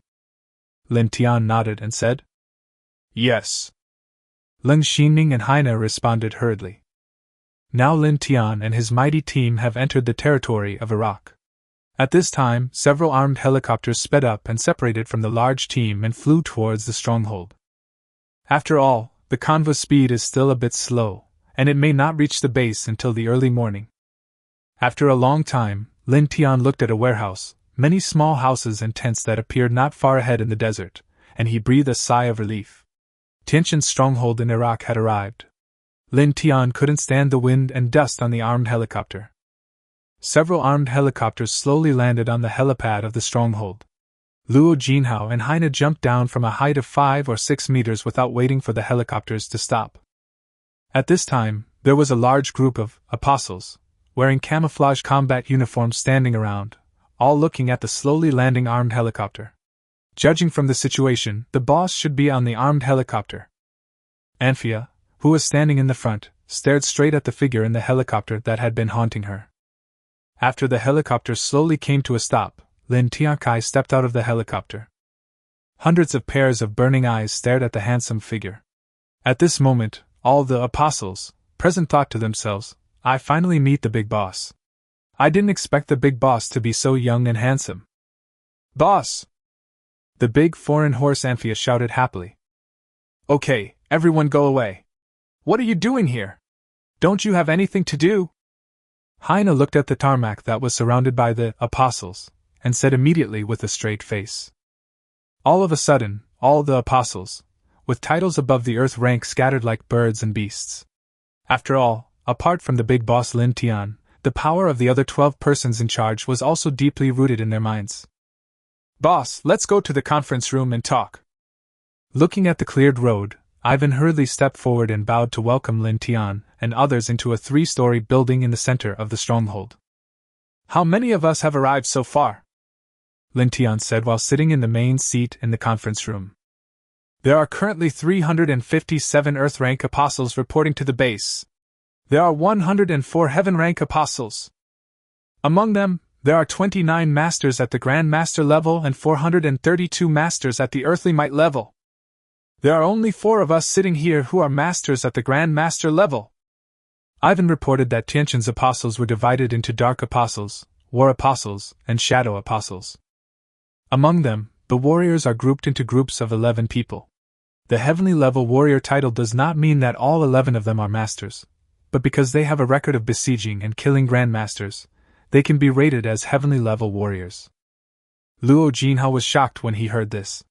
Lin Tian nodded and said, "Yes." Ling Xining and Heine responded hurriedly. Now Lin Tian and his mighty team have entered the territory of Iraq. At this time, several armed helicopters sped up and separated from the large team and flew towards the stronghold. After all, the convoy speed is still a bit slow, and it may not reach the base until the early morning. After a long time, Lin Tian looked at a warehouse, many small houses and tents that appeared not far ahead in the desert, and he breathed a sigh of relief. Tianjin's stronghold in Iraq had arrived. Lin Tian couldn't stand the wind and dust on the armed helicopter. Several armed helicopters slowly landed on the helipad of the stronghold. Luo Jinhao and Heine jumped down from a height of 5 or 6 meters without waiting for the helicopters to stop. At this time, there was a large group of apostles, wearing camouflage combat uniforms standing around, all looking at the slowly landing armed helicopter. Judging from the situation, the boss should be on the armed helicopter. Anfia, who was standing in the front, stared straight at the figure in the helicopter that had been haunting her. After the helicopter slowly came to a stop, Lin Tiankai stepped out of the helicopter. Hundreds of pairs of burning eyes stared at the handsome figure. At this moment, all the apostles present thought to themselves, "I finally meet the big boss. I didn't expect the big boss to be so young and handsome." "Boss!" The big foreign horse Anfia shouted happily. "Okay, everyone go away. What are you doing here? Don't you have anything to do?" Heine looked at the tarmac that was surrounded by the apostles, and said immediately with a straight face. All of a sudden, all the apostles, with titles above the earth rank scattered like birds and beasts. After all, apart from the big boss Lin Tian, the power of the other 12 persons in charge was also deeply rooted in their minds. Boss, let's go to the conference room and talk. Looking at the cleared road, Ivan hurriedly stepped forward and bowed to welcome Lin Tian and others into a 3-story building in the center of the stronghold. How many of us have arrived so far? Lin Tian said while sitting in the main seat in the conference room. There are currently 357 Earth rank apostles reporting to the base. There are 104 Heaven rank apostles. Among them, there are 29 masters at the Grand Master level and 432 masters at the Earthly Might level. There are only 4 of us sitting here who are masters at the Grand Master level. Ivan reported that Tianqin's apostles were divided into Dark Apostles, War Apostles, and Shadow Apostles. Among them, the warriors are grouped into groups of 11 people. The Heavenly Level Warrior title does not mean that all 11 of them are masters, but because they have a record of besieging and killing Grandmasters, they can be rated as Heavenly Level Warriors. Luo Jinhao was shocked when he heard this.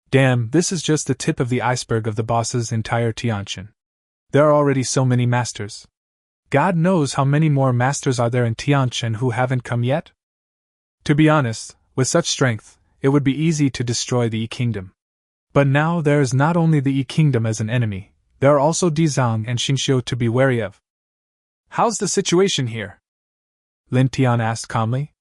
Damn, this is just the tip of the iceberg of the boss's entire Tianqin. There are already so many masters. God knows how many more masters are there in Tianqin who haven't come yet? To be honest, with such strength, it would be easy to destroy the Yi Kingdom. But now there is not only the Yi Kingdom as an enemy, there are also Dizang and Xingqiu to be wary of. How's the situation here? Lin Tian asked calmly.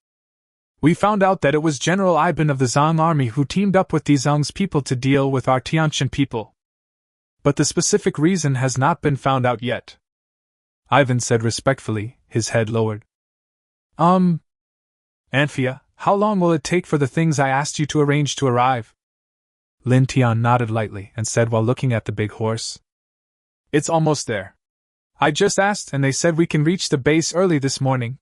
We found out that it was General Iban of the Zhang army who teamed up with Dizang's people to deal with our Tianqin people. But the specific reason has not been found out yet. Ivan said respectfully, his head lowered. Anphia, how long will it take for the things I asked you to arrange to arrive? Lin Tian nodded lightly and said while looking at the big horse. It's almost there. I just asked and they said we can reach the base early this morning.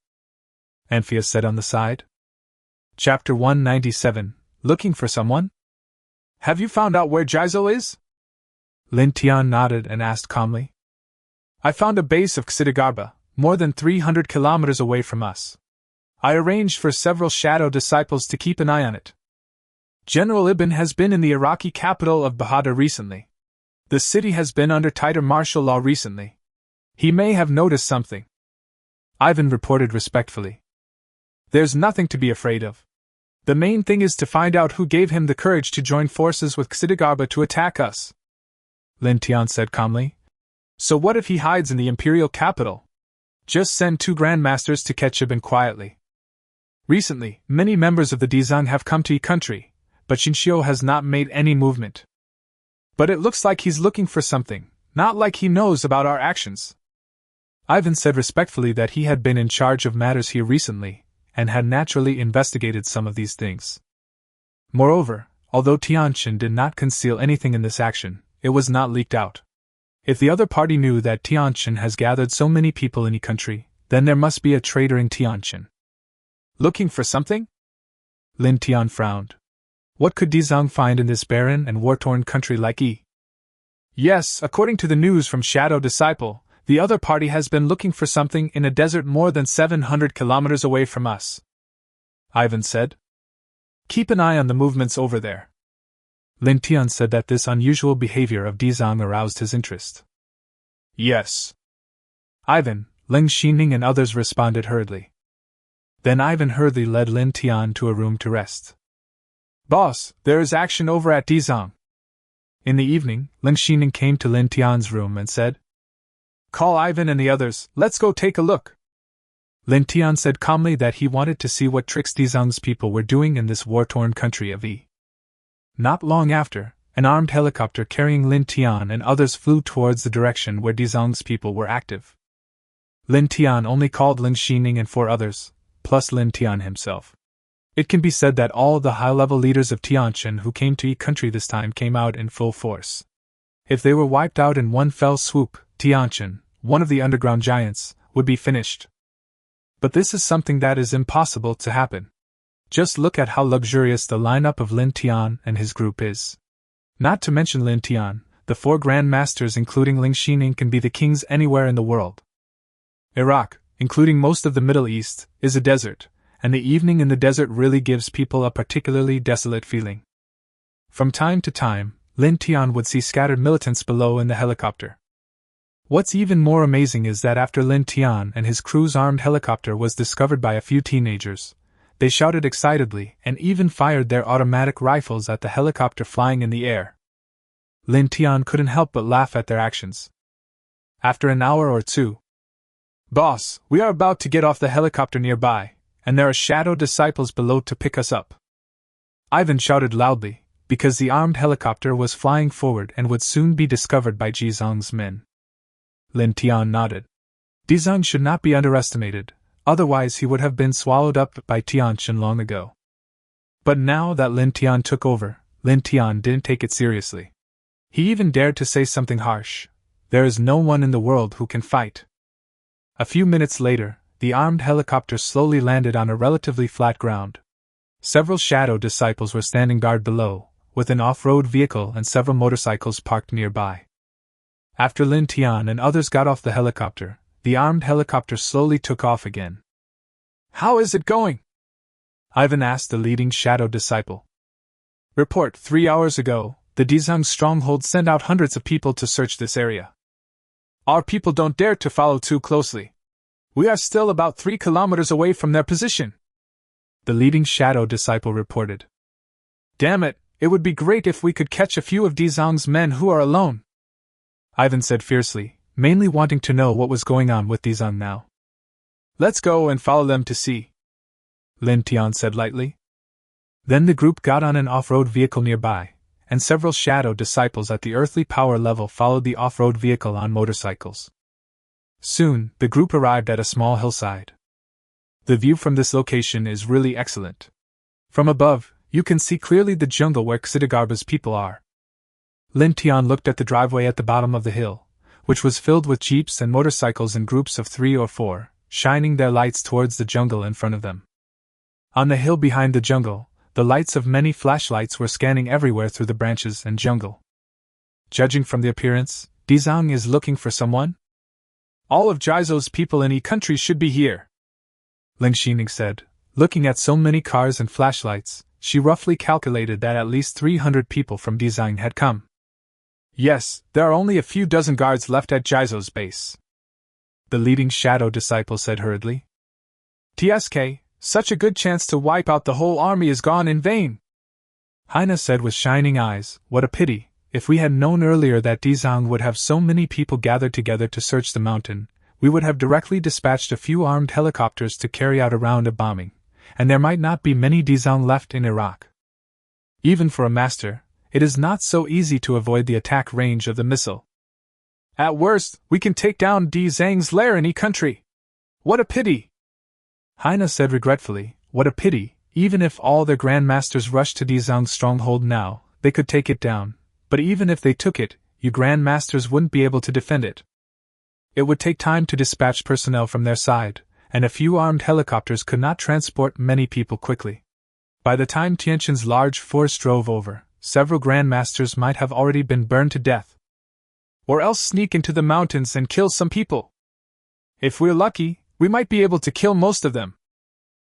Anphia said on the side. Chapter 197, Looking for Someone? Have you found out where Jizo is? Lin Tian nodded and asked calmly. I found a base of Xidagarba, more than 300 kilometers away from us. I arranged for several shadow disciples to keep an eye on it. General Ibn has been in the Iraqi capital of Bahada recently. The city has been under tighter martial law recently. He may have noticed something. Ivan reported respectfully. There's nothing to be afraid of. The main thing is to find out who gave him the courage to join forces with Xidagarba to attack us. Lin Tian said calmly. So what if he hides in the imperial capital? Just send 2 grandmasters to catch Ibn quietly. Recently, many members of the Dizang have come to Yi country, but Xingqiu has not made any movement. But it looks like he's looking for something, not like he knows about our actions. Ivan said respectfully that he had been in charge of matters here recently, and had naturally investigated some of these things. Moreover, although Tianqin did not conceal anything in this action, it was not leaked out. If the other party knew that Tianqin has gathered so many people in Yi country, then there must be a traitor in Tianqin. Looking for something? Lin Tian frowned. What could Dizang find in this barren and war-torn country like Yi? Yes, according to the news from Shadow Disciple, the other party has been looking for something in a desert more than 700 kilometers away from us. Ivan said. Keep an eye on the movements over there. Lin Tian said that this unusual behavior of Dizang aroused his interest. Yes. Ivan, Ling Xining and others responded hurriedly. Then Ivan hurriedly led Lin Tian to a room to rest. Boss, there is action over at Dizang. In the evening, Ling Xining came to Lin Tian's room and said, Call Ivan and the others, let's go take a look. Lin Tian said calmly that he wanted to see what tricks Dizang's people were doing in this war-torn country of Yi. Not long after, an armed helicopter carrying Lin Tian and others flew towards the direction where Dizang's people were active. Lin Tian only called Ling Xining and 4 others, plus Lin Tian himself. It can be said that all the high-level leaders of Tianqin who came to Yi country this time came out in full force. If they were wiped out in one fell swoop, Tianqin, one of the underground giants, would be finished. But this is something that is impossible to happen. Just look at how luxurious the lineup of Lin Tian and his group is. Not to mention Lin Tian, the 4 Grand Masters including Ling Xining can be the kings anywhere in the world. Iraq, including most of the Middle East, is a desert, and the evening in the desert really gives people a particularly desolate feeling. From time to time, Lin Tian would see scattered militants below in the helicopter. What's even more amazing is that after Lin Tian and his crew's armed helicopter was discovered by a few teenagers, they shouted excitedly and even fired their automatic rifles at the helicopter flying in the air. Lin Tian couldn't help but laugh at their actions. After an hour or two, "Boss, we are about to get off the helicopter nearby, and there are shadow disciples below to pick us up," Ivan shouted loudly, because the armed helicopter was flying forward and would soon be discovered by Jizang's men. Lin Tian nodded. Jizang should not be underestimated, otherwise he would have been swallowed up by Tianqian long ago. But now that Lin Tian took over, Lin Tian didn't take it seriously. He even dared to say something harsh: "There is no one in the world who can fight." A few minutes later, the armed helicopter slowly landed on a relatively flat ground. Several shadow disciples were standing guard below, with an off-road vehicle and several motorcycles parked nearby. After Lin Tian and others got off the helicopter, the armed helicopter slowly took off again. "How is it going?" Ivan asked the leading shadow disciple. "Report: 3 hours ago, the Jizang stronghold sent out hundreds of people to search this area. Our people don't dare to follow too closely. We are still about 3 kilometers away from their position," the leading shadow disciple reported. "Damn it, it would be great if we could catch a few of Jizang's men who are alone," Ivan said fiercely, mainly wanting to know what was going on with Jizang now. "Let's go and follow them to see," Lin Tian said lightly. Then the group got on an off-road vehicle nearby, and several shadow disciples at the earthly power level followed the off-road vehicle on motorcycles. Soon, the group arrived at a small hillside. The view from this location is really excellent. From above, you can see clearly the jungle where Xidagarba's people are. Lin Tian looked at the driveway at the bottom of the hill, which was filled with jeeps and motorcycles in groups of 3 or 4, shining their lights towards the jungle in front of them. On the hill behind the jungle, the lights of many flashlights were scanning everywhere through the branches and jungle. Judging from the appearance, Jizang is looking for someone? "All of Jizo's people in country should be here," Ling Xining said. Looking at so many cars and flashlights, she roughly calculated that at least 300 people from Jizang had come. "Yes, there are only a few dozen guards left at Jizo's base," the leading shadow disciple said hurriedly. "TSK, such a good chance to wipe out the whole army is gone in vain," Haina said with shining eyes. "What a pity. If we had known earlier that Jizang would have so many people gathered together to search the mountain, we would have directly dispatched a few armed helicopters to carry out a round of bombing, and there might not be many Jizang left in Iraq. Even for a master, it is not so easy to avoid the attack range of the missile. At worst, we can take down Jizang's lair in country. What a pity!" Haina said regretfully. "What a pity. Even if all their grandmasters rushed to Jizang's stronghold now, they could take it down. But even if they took it, you grandmasters wouldn't be able to defend it. It would take time to dispatch personnel from their side, and a few armed helicopters could not transport many people quickly. By the time Tianqian's large force drove over, several grandmasters might have already been burned to death. Or else sneak into the mountains and kill some people. If we're lucky, we might be able to kill most of them."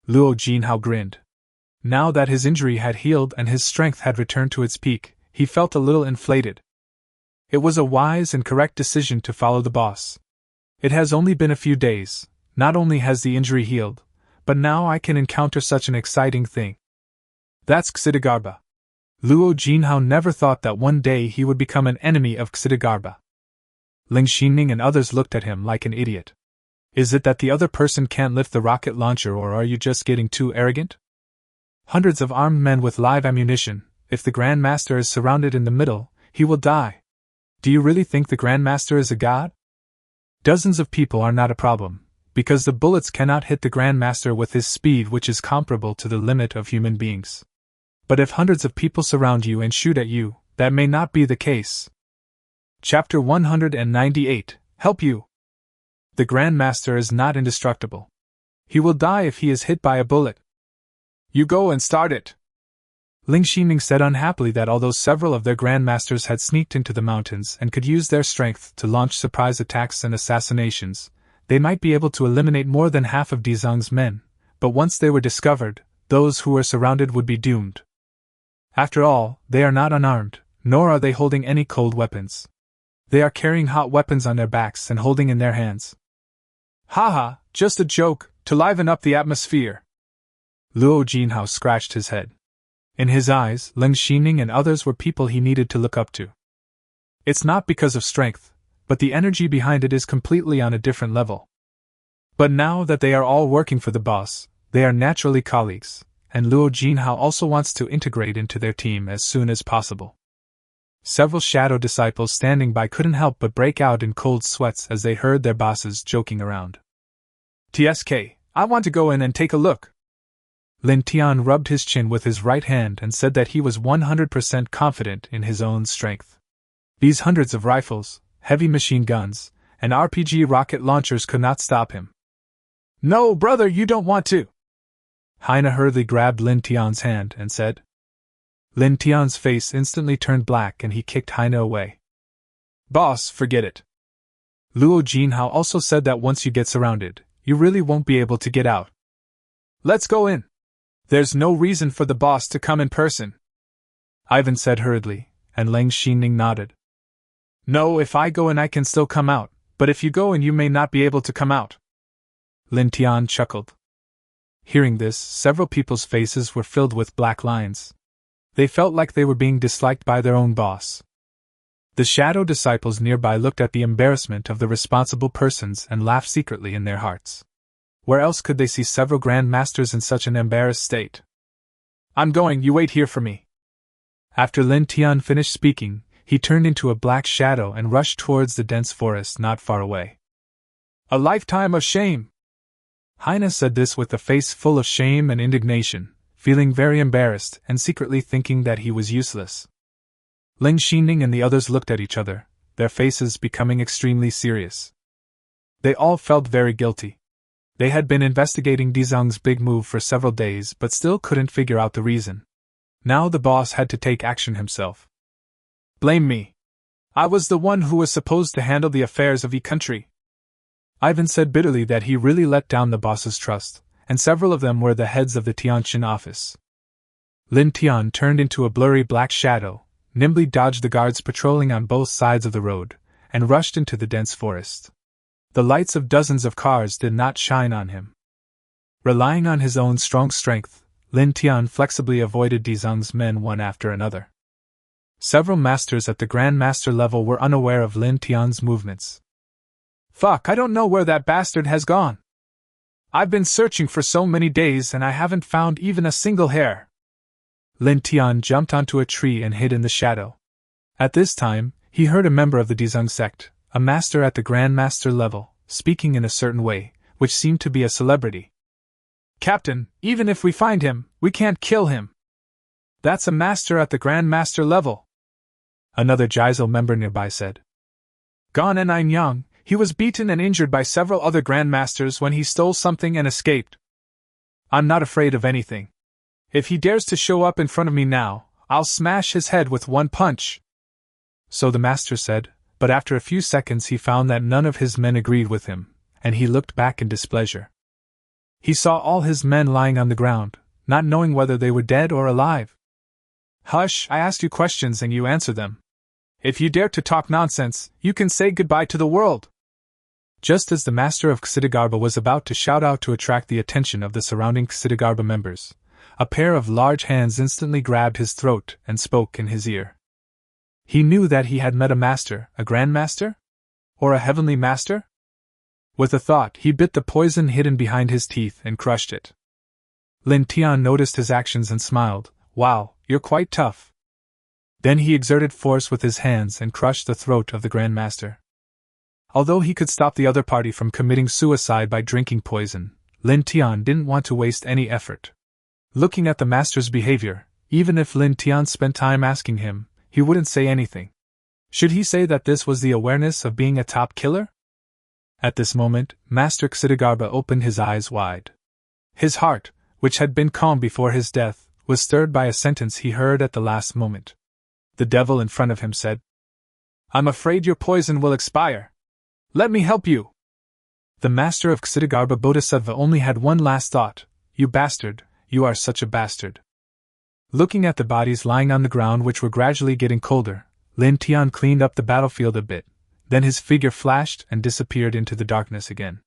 Luo Jinhao grinned. Now that his injury had healed and his strength had returned to its peak, he felt a little inflated. It was a wise and correct decision to follow the boss. "It has only been a few days. Not only has the injury healed, but now I can encounter such an exciting thing. That's Xidagarba." Luo Jinhao never thought that one day he would become an enemy of Xidagarba. Ling Xining and others looked at him like an idiot. Is it that the other person can't lift the rocket launcher, or are you just getting too arrogant? Hundreds of armed men with live ammunition. If the Grand Master is surrounded in the middle, he will die. Do you really think the Grand Master is a god? Dozens of people are not a problem, because the bullets cannot hit the Grand Master with his speed, which is comparable to the limit of human beings. But if hundreds of people surround you and shoot at you, that may not be the case. Chapter 198, Help You. The Grand Master is not indestructible. He will die if he is hit by a bullet. You go and start it. Ling Xining said unhappily that although several of their grandmasters had sneaked into the mountains and could use their strength to launch surprise attacks and assassinations, they might be able to eliminate more than half of Dizang's men, but once they were discovered, those who were surrounded would be doomed. After all, they are not unarmed, nor are they holding any cold weapons. They are carrying hot weapons on their backs and holding in their hands. Haha, just a joke, to liven up the atmosphere. Luo Jinhao scratched his head. In his eyes, Lin Xining and others were people he needed to look up to. It's not because of strength, but the energy behind it is completely on a different level. But now that they are all working for the boss, they are naturally colleagues, and Luo Jinhao also wants to integrate into their team as soon as possible. Several shadow disciples standing by couldn't help but break out in cold sweats as they heard their bosses joking around. TSK, I want to go in and take a look. Lin Tian rubbed his chin with his right hand and said that he was 100% confident in his own strength. These hundreds of rifles, heavy machine guns, and RPG rocket launchers could not stop him. No, brother, you don't want to. Heine hurriedly grabbed Lin Tian's hand and said. Lin Tian's face instantly turned black and he kicked Heine away. Boss, forget it. Luo Jinhao also said that once you get surrounded, you really won't be able to get out. Let's go in. There's no reason for the boss to come in person. Ivan said hurriedly, and Lin Xining nodded. No, if I go in I can still come out, but if you go in you may not be able to come out. Lin Tian chuckled. Hearing this, several people's faces were filled with black lines. They felt like they were being disliked by their own boss. The shadow disciples nearby looked at the embarrassment of the responsible persons and laughed secretly in their hearts. Where else could they see several Grand Masters in such an embarrassed state? I'm going, you wait here for me. After Lin Tian finished speaking, he turned into a black shadow and rushed towards the dense forest not far away. A lifetime of shame! Heine said this with a face full of shame and indignation, feeling very embarrassed and secretly thinking that he was useless. Lin Xining and the others looked at each other, their faces becoming extremely serious. They all felt very guilty. They had been investigating Dizang's big move for several days but still couldn't figure out the reason. Now the boss had to take action himself. Blame me. I was the one who was supposed to handle the affairs of the country. Ivan said bitterly that he really let down the boss's trust, and several of them were the heads of the Tianjin office. Lin Tian turned into a blurry black shadow, nimbly dodged the guards patrolling on both sides of the road, and rushed into the dense forest. The lights of dozens of cars did not shine on him. Relying on his own strong strength, Lin Tian flexibly avoided Dizang's men one after another. Several masters at the Grand Master level were unaware of Lin Tian's movements. Fuck, I don't know where that bastard has gone. I've been searching for so many days and I haven't found even a single hair. Lin Tian jumped onto a tree and hid in the shadow. At this time, he heard a member of the Dizang sect, a master at the Grand Master level, speaking in a certain way, which seemed to be a celebrity. Captain, even if we find him, we can't kill him. That's a master at the Grand Master level. Another Jizel member nearby said. Gone and Ein Yang, he was beaten and injured by several other Grand Masters when he stole something and escaped. I'm not afraid of anything. If he dares to show up in front of me now, I'll smash his head with one punch. So the master said, but after a few seconds he found that none of his men agreed with him, and he looked back in displeasure. He saw all his men lying on the ground, not knowing whether they were dead or alive. Hush, I asked you questions and you answer them. If you dare to talk nonsense, you can say goodbye to the world. Just as the master of Xidagarba was about to shout out to attract the attention of the surrounding Xidagarba members, a pair of large hands instantly grabbed his throat and spoke in his ear. He knew that he had met a master, a grand master? Or a heavenly master? With a thought, he bit the poison hidden behind his teeth and crushed it. Lin Tian noticed his actions and smiled. Wow, you're quite tough. Then he exerted force with his hands and crushed the throat of the Grand Master. Although he could stop the other party from committing suicide by drinking poison, Lin Tian didn't want to waste any effort. Looking at the master's behavior, even if Lin Tian spent time asking him, he wouldn't say anything. Should he say that this was the awareness of being a top killer? At this moment, Master Xidagarba opened his eyes wide. His heart, which had been calm before his death, was stirred by a sentence he heard at the last moment. The devil in front of him said, I'm afraid your poison will expire. Let me help you. The master of Ksitigarbha Bodhisattva only had one last thought: "You bastard, you are such a bastard." Looking at the bodies lying on the ground, which were gradually getting colder, Lin Tian cleaned up the battlefield a bit, then his figure flashed and disappeared into the darkness again.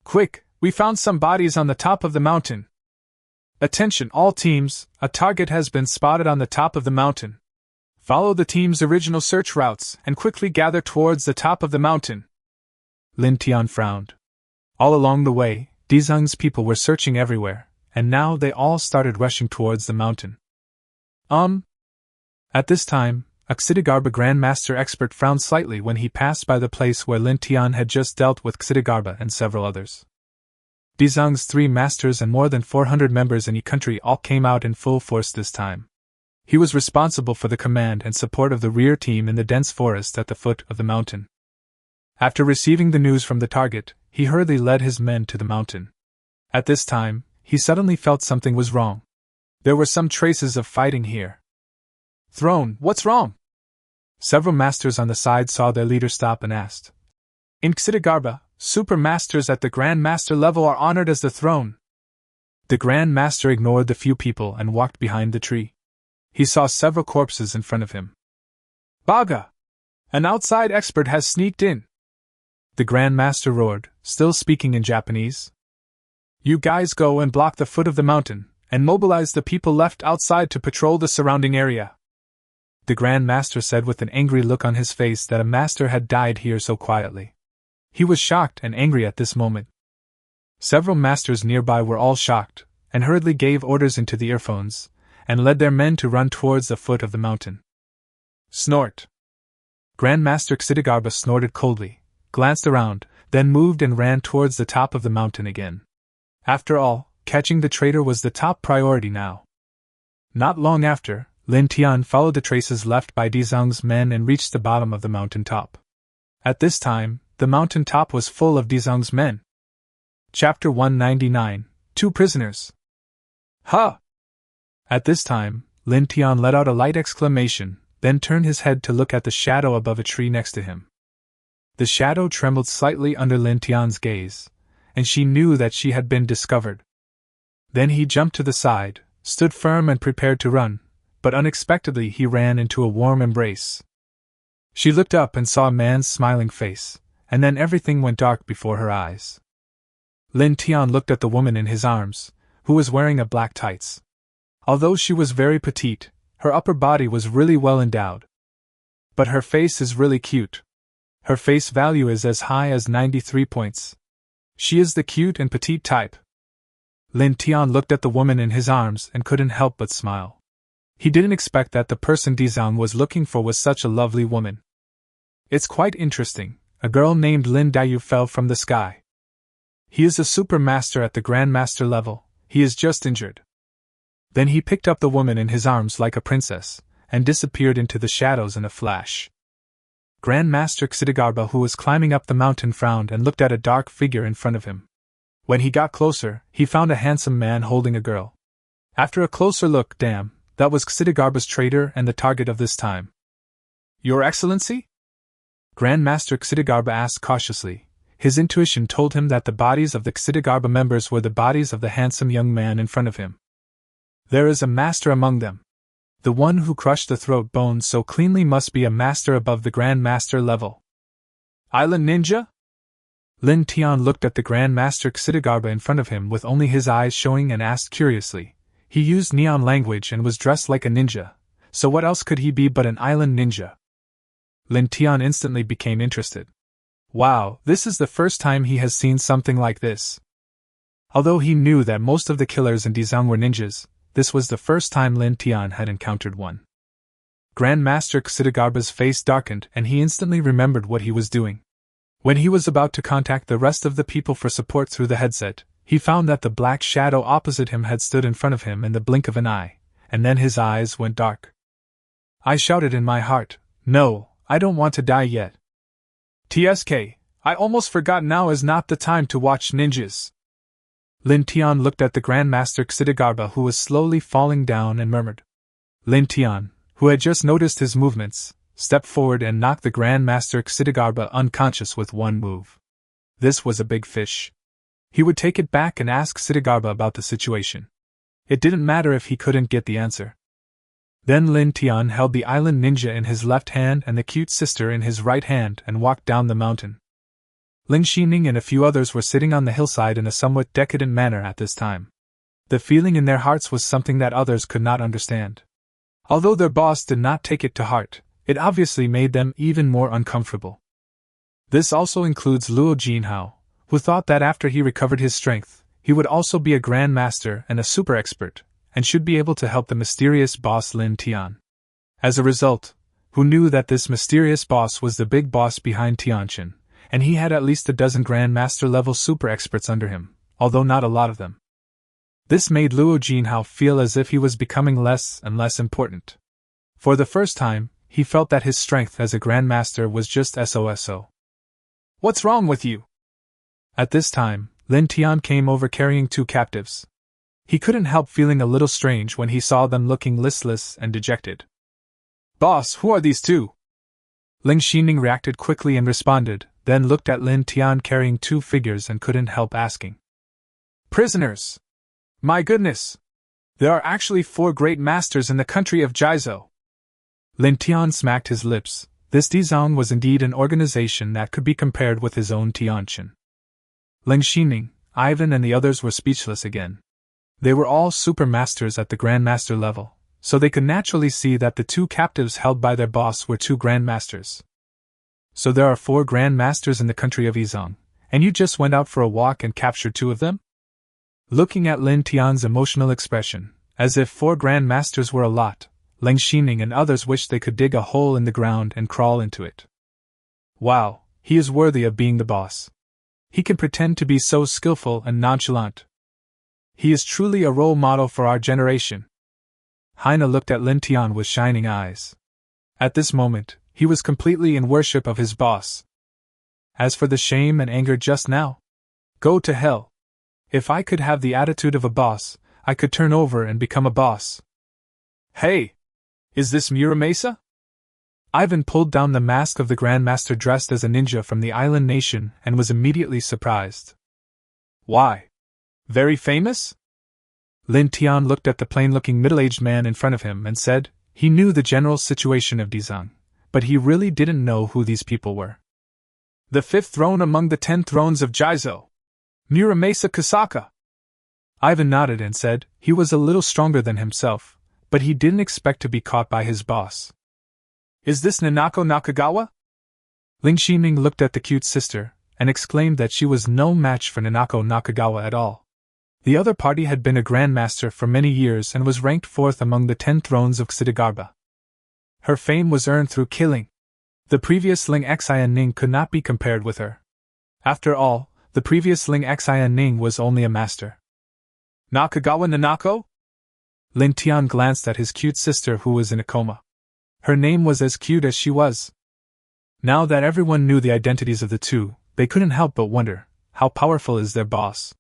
"Quick, we found some bodies on the top of the mountain. Attention all teams, a target has been spotted on the top of the mountain. Follow the team's original search routes and quickly gather towards the top of the mountain." Lin Tian frowned. All along the way, Dizang's people were searching everywhere, and now they all started rushing towards the mountain. At this time, a Ksitigarbha Grand Master expert frowned slightly when he passed by the place where Lin Tian had just dealt with Ksitigarbha and several others. Dizang's 3 masters and more than 400 members in each country all came out in full force this time. He was responsible for the command and support of the rear team in the dense forest at the foot of the mountain. After receiving the news from the target, he hurriedly led his men to the mountain. At this time, he suddenly felt something was wrong. There were some traces of fighting here. "Throne, what's wrong?" Several masters on the side saw their leader stop and asked. "In Ksitigarbha, super masters at the Grand Master level are honored as the throne." The Grand Master ignored the few people and walked behind the tree. He saw several corpses in front of him. "Baga! An outside expert has sneaked in!" The Grand Master roared, still speaking in Japanese. "You guys go and block the foot of the mountain, and mobilize the people left outside to patrol the surrounding area." The Grand Master said with an angry look on his face that a master had died here so quietly. He was shocked and angry at this moment. Several masters nearby were all shocked, and hurriedly gave orders into the earphones, and led their men to run towards the foot of the mountain. Snort! Grand Master Ksitigarbha snorted coldly, glanced around, then moved and ran towards the top of the mountain again. After all, catching the traitor was the top priority now. Not long after, Lin Tian followed the traces left by Dizang's men and reached the bottom of the mountain top. At this time, the mountain top was full of Dizang's men. Chapter 199, 2 Prisoners. "Ha!" At this time, Lin Tian let out a light exclamation, then turned his head to look at the shadow above a tree next to him. The shadow trembled slightly under Lin Tian's gaze, and she knew that she had been discovered. Then he jumped to the side, stood firm and prepared to run, but unexpectedly he ran into a warm embrace. She looked up and saw a man's smiling face, and then everything went dark before her eyes. Lin Tian looked at the woman in his arms, who was wearing a black tights. Although she was very petite, her upper body was really well endowed. But her face is really cute. Her face value is as high as 93 points. She is the cute and petite type. Lin Tian looked at the woman in his arms and couldn't help but smile. He didn't expect that the person Dizang was looking for was such a lovely woman. "It's quite interesting. A girl named Lin Dayu fell from the sky. He is a super master at the Grand Master level. He is just injured." Then he picked up the woman in his arms like a princess, and disappeared into the shadows in a flash. Grand Master Ksitigarbha, who was climbing up the mountain, frowned and looked at a dark figure in front of him. When he got closer, he found a handsome man holding a girl. After a closer look, damn, that was Ksitigarbha's traitor and the target of this time. "Your Excellency?" Grand Master Ksitigarbha asked cautiously. His intuition told him that the bodies of the Ksitigarbha members were the bodies of the handsome young man in front of him. "There is a master among them. The one who crushed the throat bone so cleanly must be a master above the Grand Master level." "Island ninja?" Lin Tian looked at the Grand Master Ksitigarbha in front of him with only his eyes showing and asked curiously. He used neon language and was dressed like a ninja, so what else could he be but an island ninja? Lin Tian instantly became interested. Wow, this is the first time he has seen something like this. Although he knew that most of the killers in Dizang were ninjas, this was the first time Lin Tian had encountered one. Grand Master Ksitigarbha's face darkened and he instantly remembered what he was doing. When he was about to contact the rest of the people for support through the headset, he found that the black shadow opposite him had stood in front of him in the blink of an eye, and then his eyes went dark. I shouted in my heart, "No, I don't want to die yet. TSK, I almost forgot now is not the time to watch ninjas." Lin Tian looked at the Grand Master Ksitigarbha, who was slowly falling down, and murmured. Lin Tian, who had just noticed his movements, stepped forward and knocked the Grand Master Ksitigarbha unconscious with one move. This was a big fish. He would take it back and ask Ksitigarbha about the situation. It didn't matter if he couldn't get the answer. Then Lin Tian held the island ninja in his left hand and the cute sister in his right hand and walked down the mountain. Ling Xining and a few others were sitting on the hillside in a somewhat decadent manner at this time. The feeling in their hearts was something that others could not understand. Although their boss did not take it to heart, it obviously made them even more uncomfortable. This also includes Luo Jinhao, who thought that after he recovered his strength, he would also be a Grand Master and a super expert, and should be able to help the mysterious boss Lin Tian. As a result, who knew that this mysterious boss was the big boss behind Tianqin, and he had at least a dozen Grand Master level super experts under him, although not a lot of them. This made Luo Jinhao feel as if he was becoming less and less important. For the first time, he felt that his strength as a Grand Master was just SOSO. What's wrong with you? At this time, Lin Tian came over carrying 2 captives. He couldn't help feeling a little strange when he saw them looking listless and dejected. Boss, who are these 2? Ling Xining reacted quickly and responded, then looked at Lin Tian carrying 2 figures and couldn't help asking. Prisoners! My goodness! There are actually 4 great masters in the country of Jiuzhou. Lin Tian smacked his lips. This Dizang was indeed an organization that could be compared with his own Tianqin. Ling Xining, Ivan and the others were speechless again. They were all super masters at the Grand Master level, so they could naturally see that the 2 captives held by their boss were 2 Grand Masters. So there are 4 Grand Masters in the country of Yizang, and you just went out for a walk and captured 2 of them? Looking at Lin Tian's emotional expression, as if 4 Grand Masters were a lot, Ling Xining and others wished they could dig a hole in the ground and crawl into it. Wow, he is worthy of being the boss. He can pretend to be so skillful and nonchalant. He is truly a role model for our generation. Heine looked at Lin Tian with shining eyes. At this moment, he was completely in worship of his boss. As for the shame and anger just now, go to hell. If I could have the attitude of a boss, I could turn over and become a boss. Hey! Is this Muramasa? Ivan pulled down the mask of the Grand Master dressed as a ninja from the island nation and was immediately surprised. Why? Very famous? Lin Tian looked at the plain-looking middle-aged man in front of him and said, he knew the general situation of Dizang, but he really didn't know who these people were. The 5th throne among the 10 thrones of Jiuzhou. Muramasa Kusaka. Ivan nodded and said he was a little stronger than himself, but he didn't expect to be caught by his boss. Is this Nanako Nakagawa? Ling Xining looked at the cute sister and exclaimed that she was no match for Nanako Nakagawa at all. The other party had been a Grand Master for many years and was ranked 4th among the 10 thrones of Ksitigarbha. Her fame was earned through killing. The previous Ling Xianing could not be compared with her. After all, the previous Ling Xianing was only a master. Nakagawa Nanako? Lin Tian glanced at his cute sister who was in a coma. Her name was as cute as she was. Now that everyone knew the identities of the 2, they couldn't help but wonder, how powerful is their boss?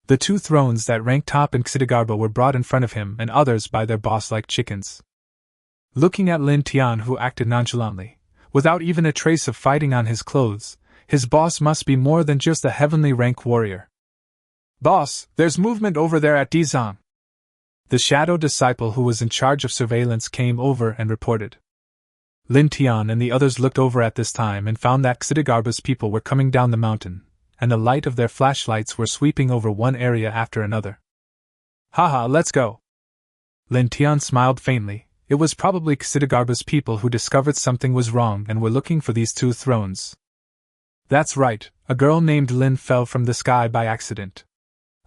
The 2 thrones that ranked top in Ksitigarbha were brought in front of him and others by their boss like chickens. Looking at Lin Tian who acted nonchalantly, without even a trace of fighting on his clothes, his boss must be more than just a heavenly rank warrior. Boss, there's movement over there at Dizang. The shadow disciple who was in charge of surveillance came over and reported. Lin Tian and the others looked over at this time and found that Ksitigarbha's people were coming down the mountain, and the light of their flashlights were sweeping over one area after another. Haha, let's go. Lin Tian smiled faintly. It was probably Ksitigarbha's people who discovered something was wrong and were looking for these 2 thrones. That's right, a girl named Lin fell from the sky by accident.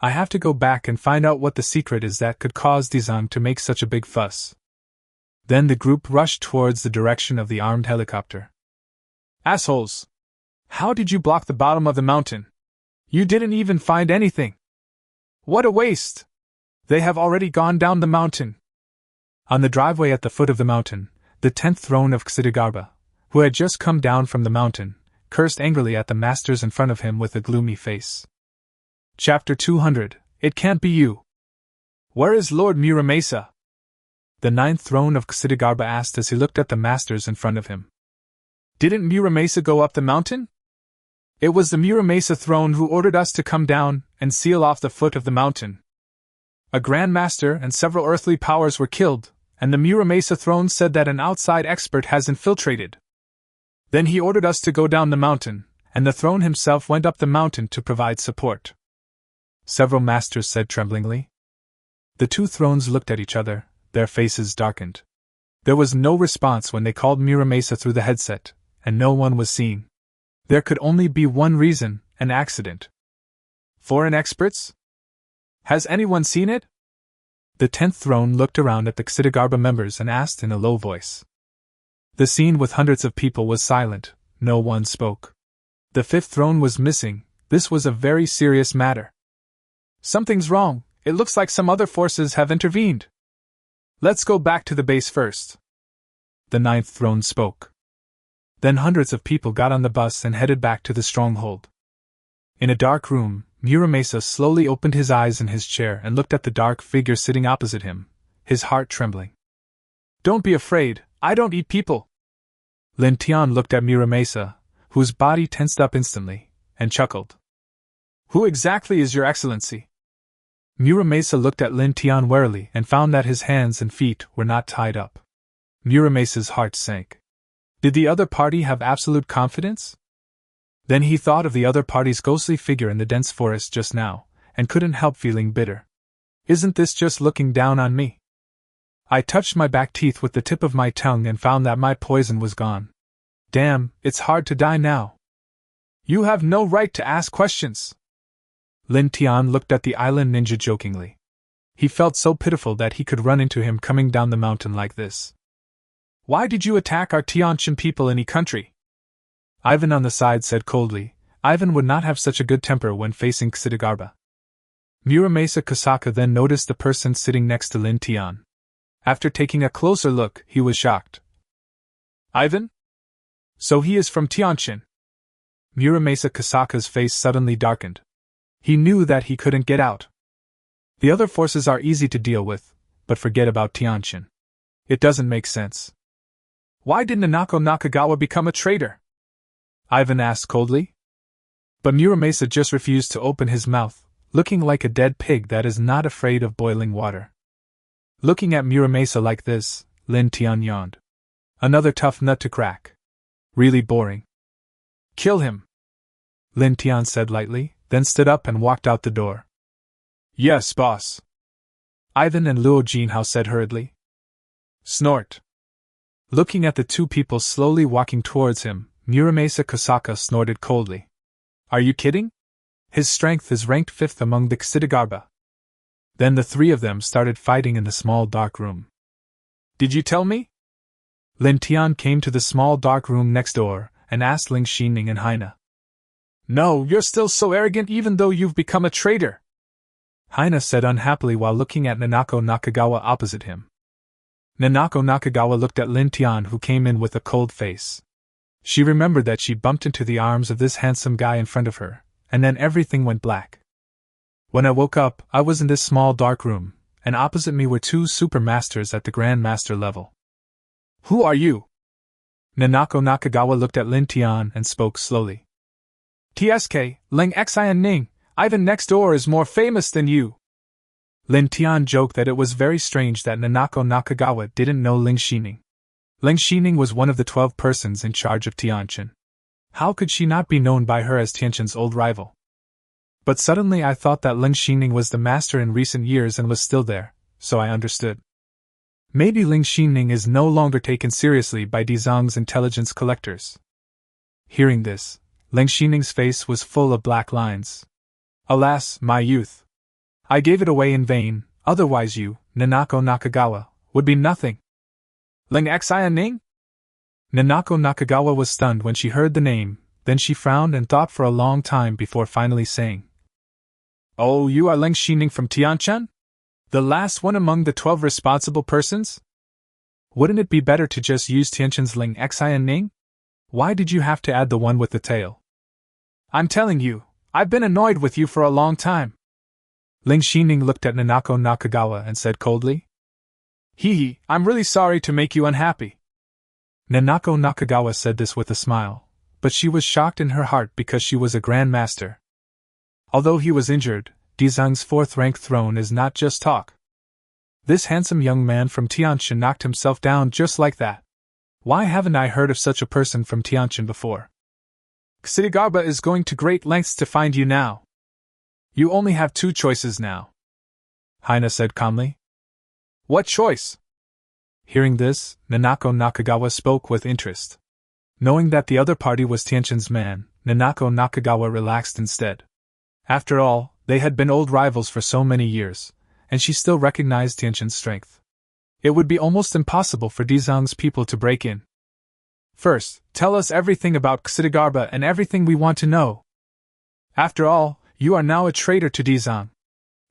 I have to go back and find out what the secret is that could cause Dizang to make such a big fuss. Then the group rushed towards the direction of the armed helicopter. Assholes! How did you block the bottom of the mountain? You didn't even find anything! What a waste! They have already gone down the mountain! On the driveway at the foot of the mountain, the 10th throne of Ksitigarbha, who had just come down from the mountain, cursed angrily at the masters in front of him with a gloomy face. Chapter 200, It Can't Be You. Where is Lord Muramasa? The 9th throne of Ksitigarbha asked as he looked at the masters in front of him. Didn't Muramasa go up the mountain? It was the Muramasa throne who ordered us to come down and seal off the foot of the mountain. A Grand Master and several earthly powers were killed, and the Muramasa throne said that an outside expert has infiltrated. Then he ordered us to go down the mountain, and the throne himself went up the mountain to provide support. Several masters said tremblingly. The two thrones looked at each other, their faces darkened. There was no response when they called Muramasa through the headset, and no one was seen. There could only be one reason: an accident. Foreign experts? Has anyone seen it? The 10th throne looked around at the Ksitigarbha members and asked in a low voice. The scene with hundreds of people was silent, no one spoke. The 5th throne was missing. This was a very serious matter. Something's wrong, it looks like some other forces have intervened. Let's go back to the base first. The 9th throne spoke. Then hundreds of people got on the bus and headed back to the stronghold. In a dark room, Muramasa slowly opened his eyes in his chair and looked at the dark figure sitting opposite him, his heart trembling. Don't be afraid, I don't eat people. Lin Tian looked at Muramasa, whose body tensed up instantly, and chuckled. Who exactly is your excellency? Muramasa looked at Lin Tian warily and found that his hands and feet were not tied up. Muramasa's heart sank. Did the other party have absolute confidence? Then he thought of the other party's ghostly figure in the dense forest just now, and couldn't help feeling bitter. Isn't this just looking down on me? I touched my back teeth with the tip of my tongue and found that my poison was gone. Damn, it's hard to die now. You have no right to ask questions. Lin Tian looked at the island ninja jokingly. He felt so pitiful that he could run into him coming down the mountain like this. Why did you attack our Tianshan people in any country? Ivan on the side said coldly. Ivan would not have such a good temper when facing Ksitigarbha. Muramasa Kusaka then noticed the person sitting next to Lin Tian. After taking a closer look, he was shocked. Ivan? So he is from Tianshan. Muramasa Kusaka's face suddenly darkened. He knew that he couldn't get out. The other forces are easy to deal with, but forget about Tianshan. It doesn't make sense. Why did Nanako Nakagawa become a traitor? Ivan asked coldly. But Muramasa just refused to open his mouth, looking like a dead pig that is not afraid of boiling water. Looking at Muramasa like this, Lin Tian yawned. Another tough nut to crack. Really boring. Kill him, Lin Tian said lightly, then stood up and walked out the door. Yes, boss. Ivan and Luo Jinhao said hurriedly. Snort. Looking at the two people slowly walking towards him, Muramasa Kusaka snorted coldly. Are you kidding? His strength is ranked 5th among the Ksitigarbha. Then the three of them started fighting in the small dark room. Did you tell me? Lin Tian came to the small dark room next door and asked Ling Xining and Haina. No, you're still so arrogant even though you've become a traitor, Haina said unhappily while looking at Nanako Nakagawa opposite him. Nanako Nakagawa looked at Lin Tian, who came in with a cold face. She remembered that she bumped into the arms of this handsome guy in front of her, and then everything went black. When I woke up, I was in this small dark room, and opposite me were two super masters at the Grand Master level. Who are you? Nanako Nakagawa looked at Lin Tian and spoke slowly. TSK, Ling Xian Ning, Ivan next door is more famous than you. Lin Tian joked that it was very strange that Nanako Nakagawa didn't know Ling Xining. Ling Xining was one of the 12 persons in charge of Tianshan. How could she not be known by her as Tianshan's old rival? But suddenly I thought that Ling Xining was the master in recent years and was still there, so I understood. Maybe Ling Xining is no longer taken seriously by Dizang's intelligence collectors. Hearing this, Ling Xining's face was full of black lines. Alas, my youth! I gave it away in vain, otherwise you, Nanako Nakagawa, would be nothing. Ling Xian Ning? Nanako Nakagawa was stunned when she heard the name, then she frowned and thought for a long time before finally saying, Oh, you are Ling Xining from Tianshan? The last one among the 12 responsible persons? Wouldn't it be better to just use Tianshan's Ling Xian Ning? Why did you have to add the one with the tail? I'm telling you, I've been annoyed with you for a long time. Ling Xining looked at Nanako Nakagawa and said coldly. Hee, I'm really sorry to make you unhappy. Nanako Nakagawa said this with a smile, but she was shocked in her heart because she was a grandmaster. Although he was injured, Dizang's fourth-rank throne is not just talk. This handsome young man from Tianjin knocked himself down just like that. Why haven't I heard of such a person from Tianjin before? Xidigarba is going to great lengths to find you now. You only have 2 choices now, Haina said calmly. What choice? Hearing this, Nanako Nakagawa spoke with interest. Knowing that the other party was Tianjin's man, Nanako Nakagawa relaxed instead. After all, they had been old rivals for so many years, and she still recognized Tianjin's strength. It would be almost impossible for Dizang's people to break in. First, tell us everything about Xidigarba and everything we want to know. After all, you are now a traitor to Dizang.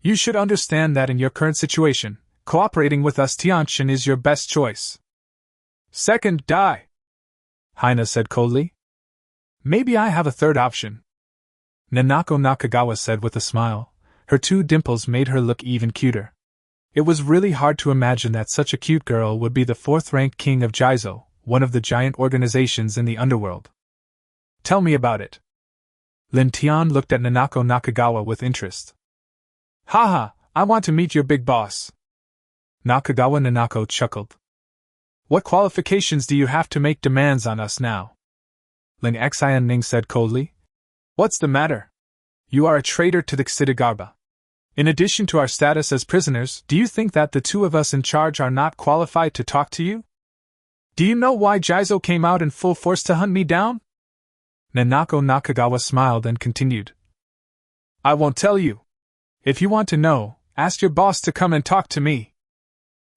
You should understand that in your current situation, cooperating with us Tianjin is your best choice. Second, die, Haina said coldly. Maybe I have a third option, Nanako Nakagawa said with a smile. Her 2 dimples made her look even cuter. It was really hard to imagine that such a cute girl would be the 4th-ranked king of Jizo, one of the giant organizations in the underworld. Tell me about it. Lin Tian looked at Nanako Nakagawa with interest. Haha, I want to meet your big boss. Nakagawa Nanako chuckled. What qualifications do you have to make demands on us now? Lin Xianning said coldly. What's the matter? You are a traitor to the Xidigarba. In addition to our status as prisoners, do you think that the 2 of us in charge are not qualified to talk to you? Do you know why Jizo came out in full force to hunt me down? Nanako Nakagawa smiled and continued. I won't tell you. If you want to know, ask your boss to come and talk to me.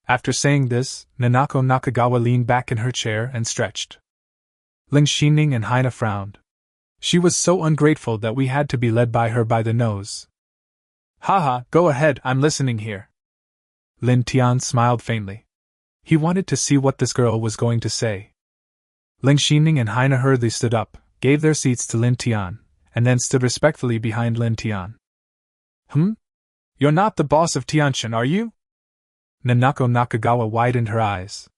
After saying this, Nanako Nakagawa leaned back in her chair and stretched. Ling Xining and Haina frowned. She was so ungrateful that we had to be led by her by the nose. Haha, go ahead, I'm listening here. Lin Tian smiled faintly. He wanted to see what this girl was going to say. Ling Xining and Haina hurriedly stood up, gave their seats to Lin Tian, and then stood respectfully behind Lin Tian. You're not the boss of Tianjin, are you? Nanako Nakagawa widened her eyes.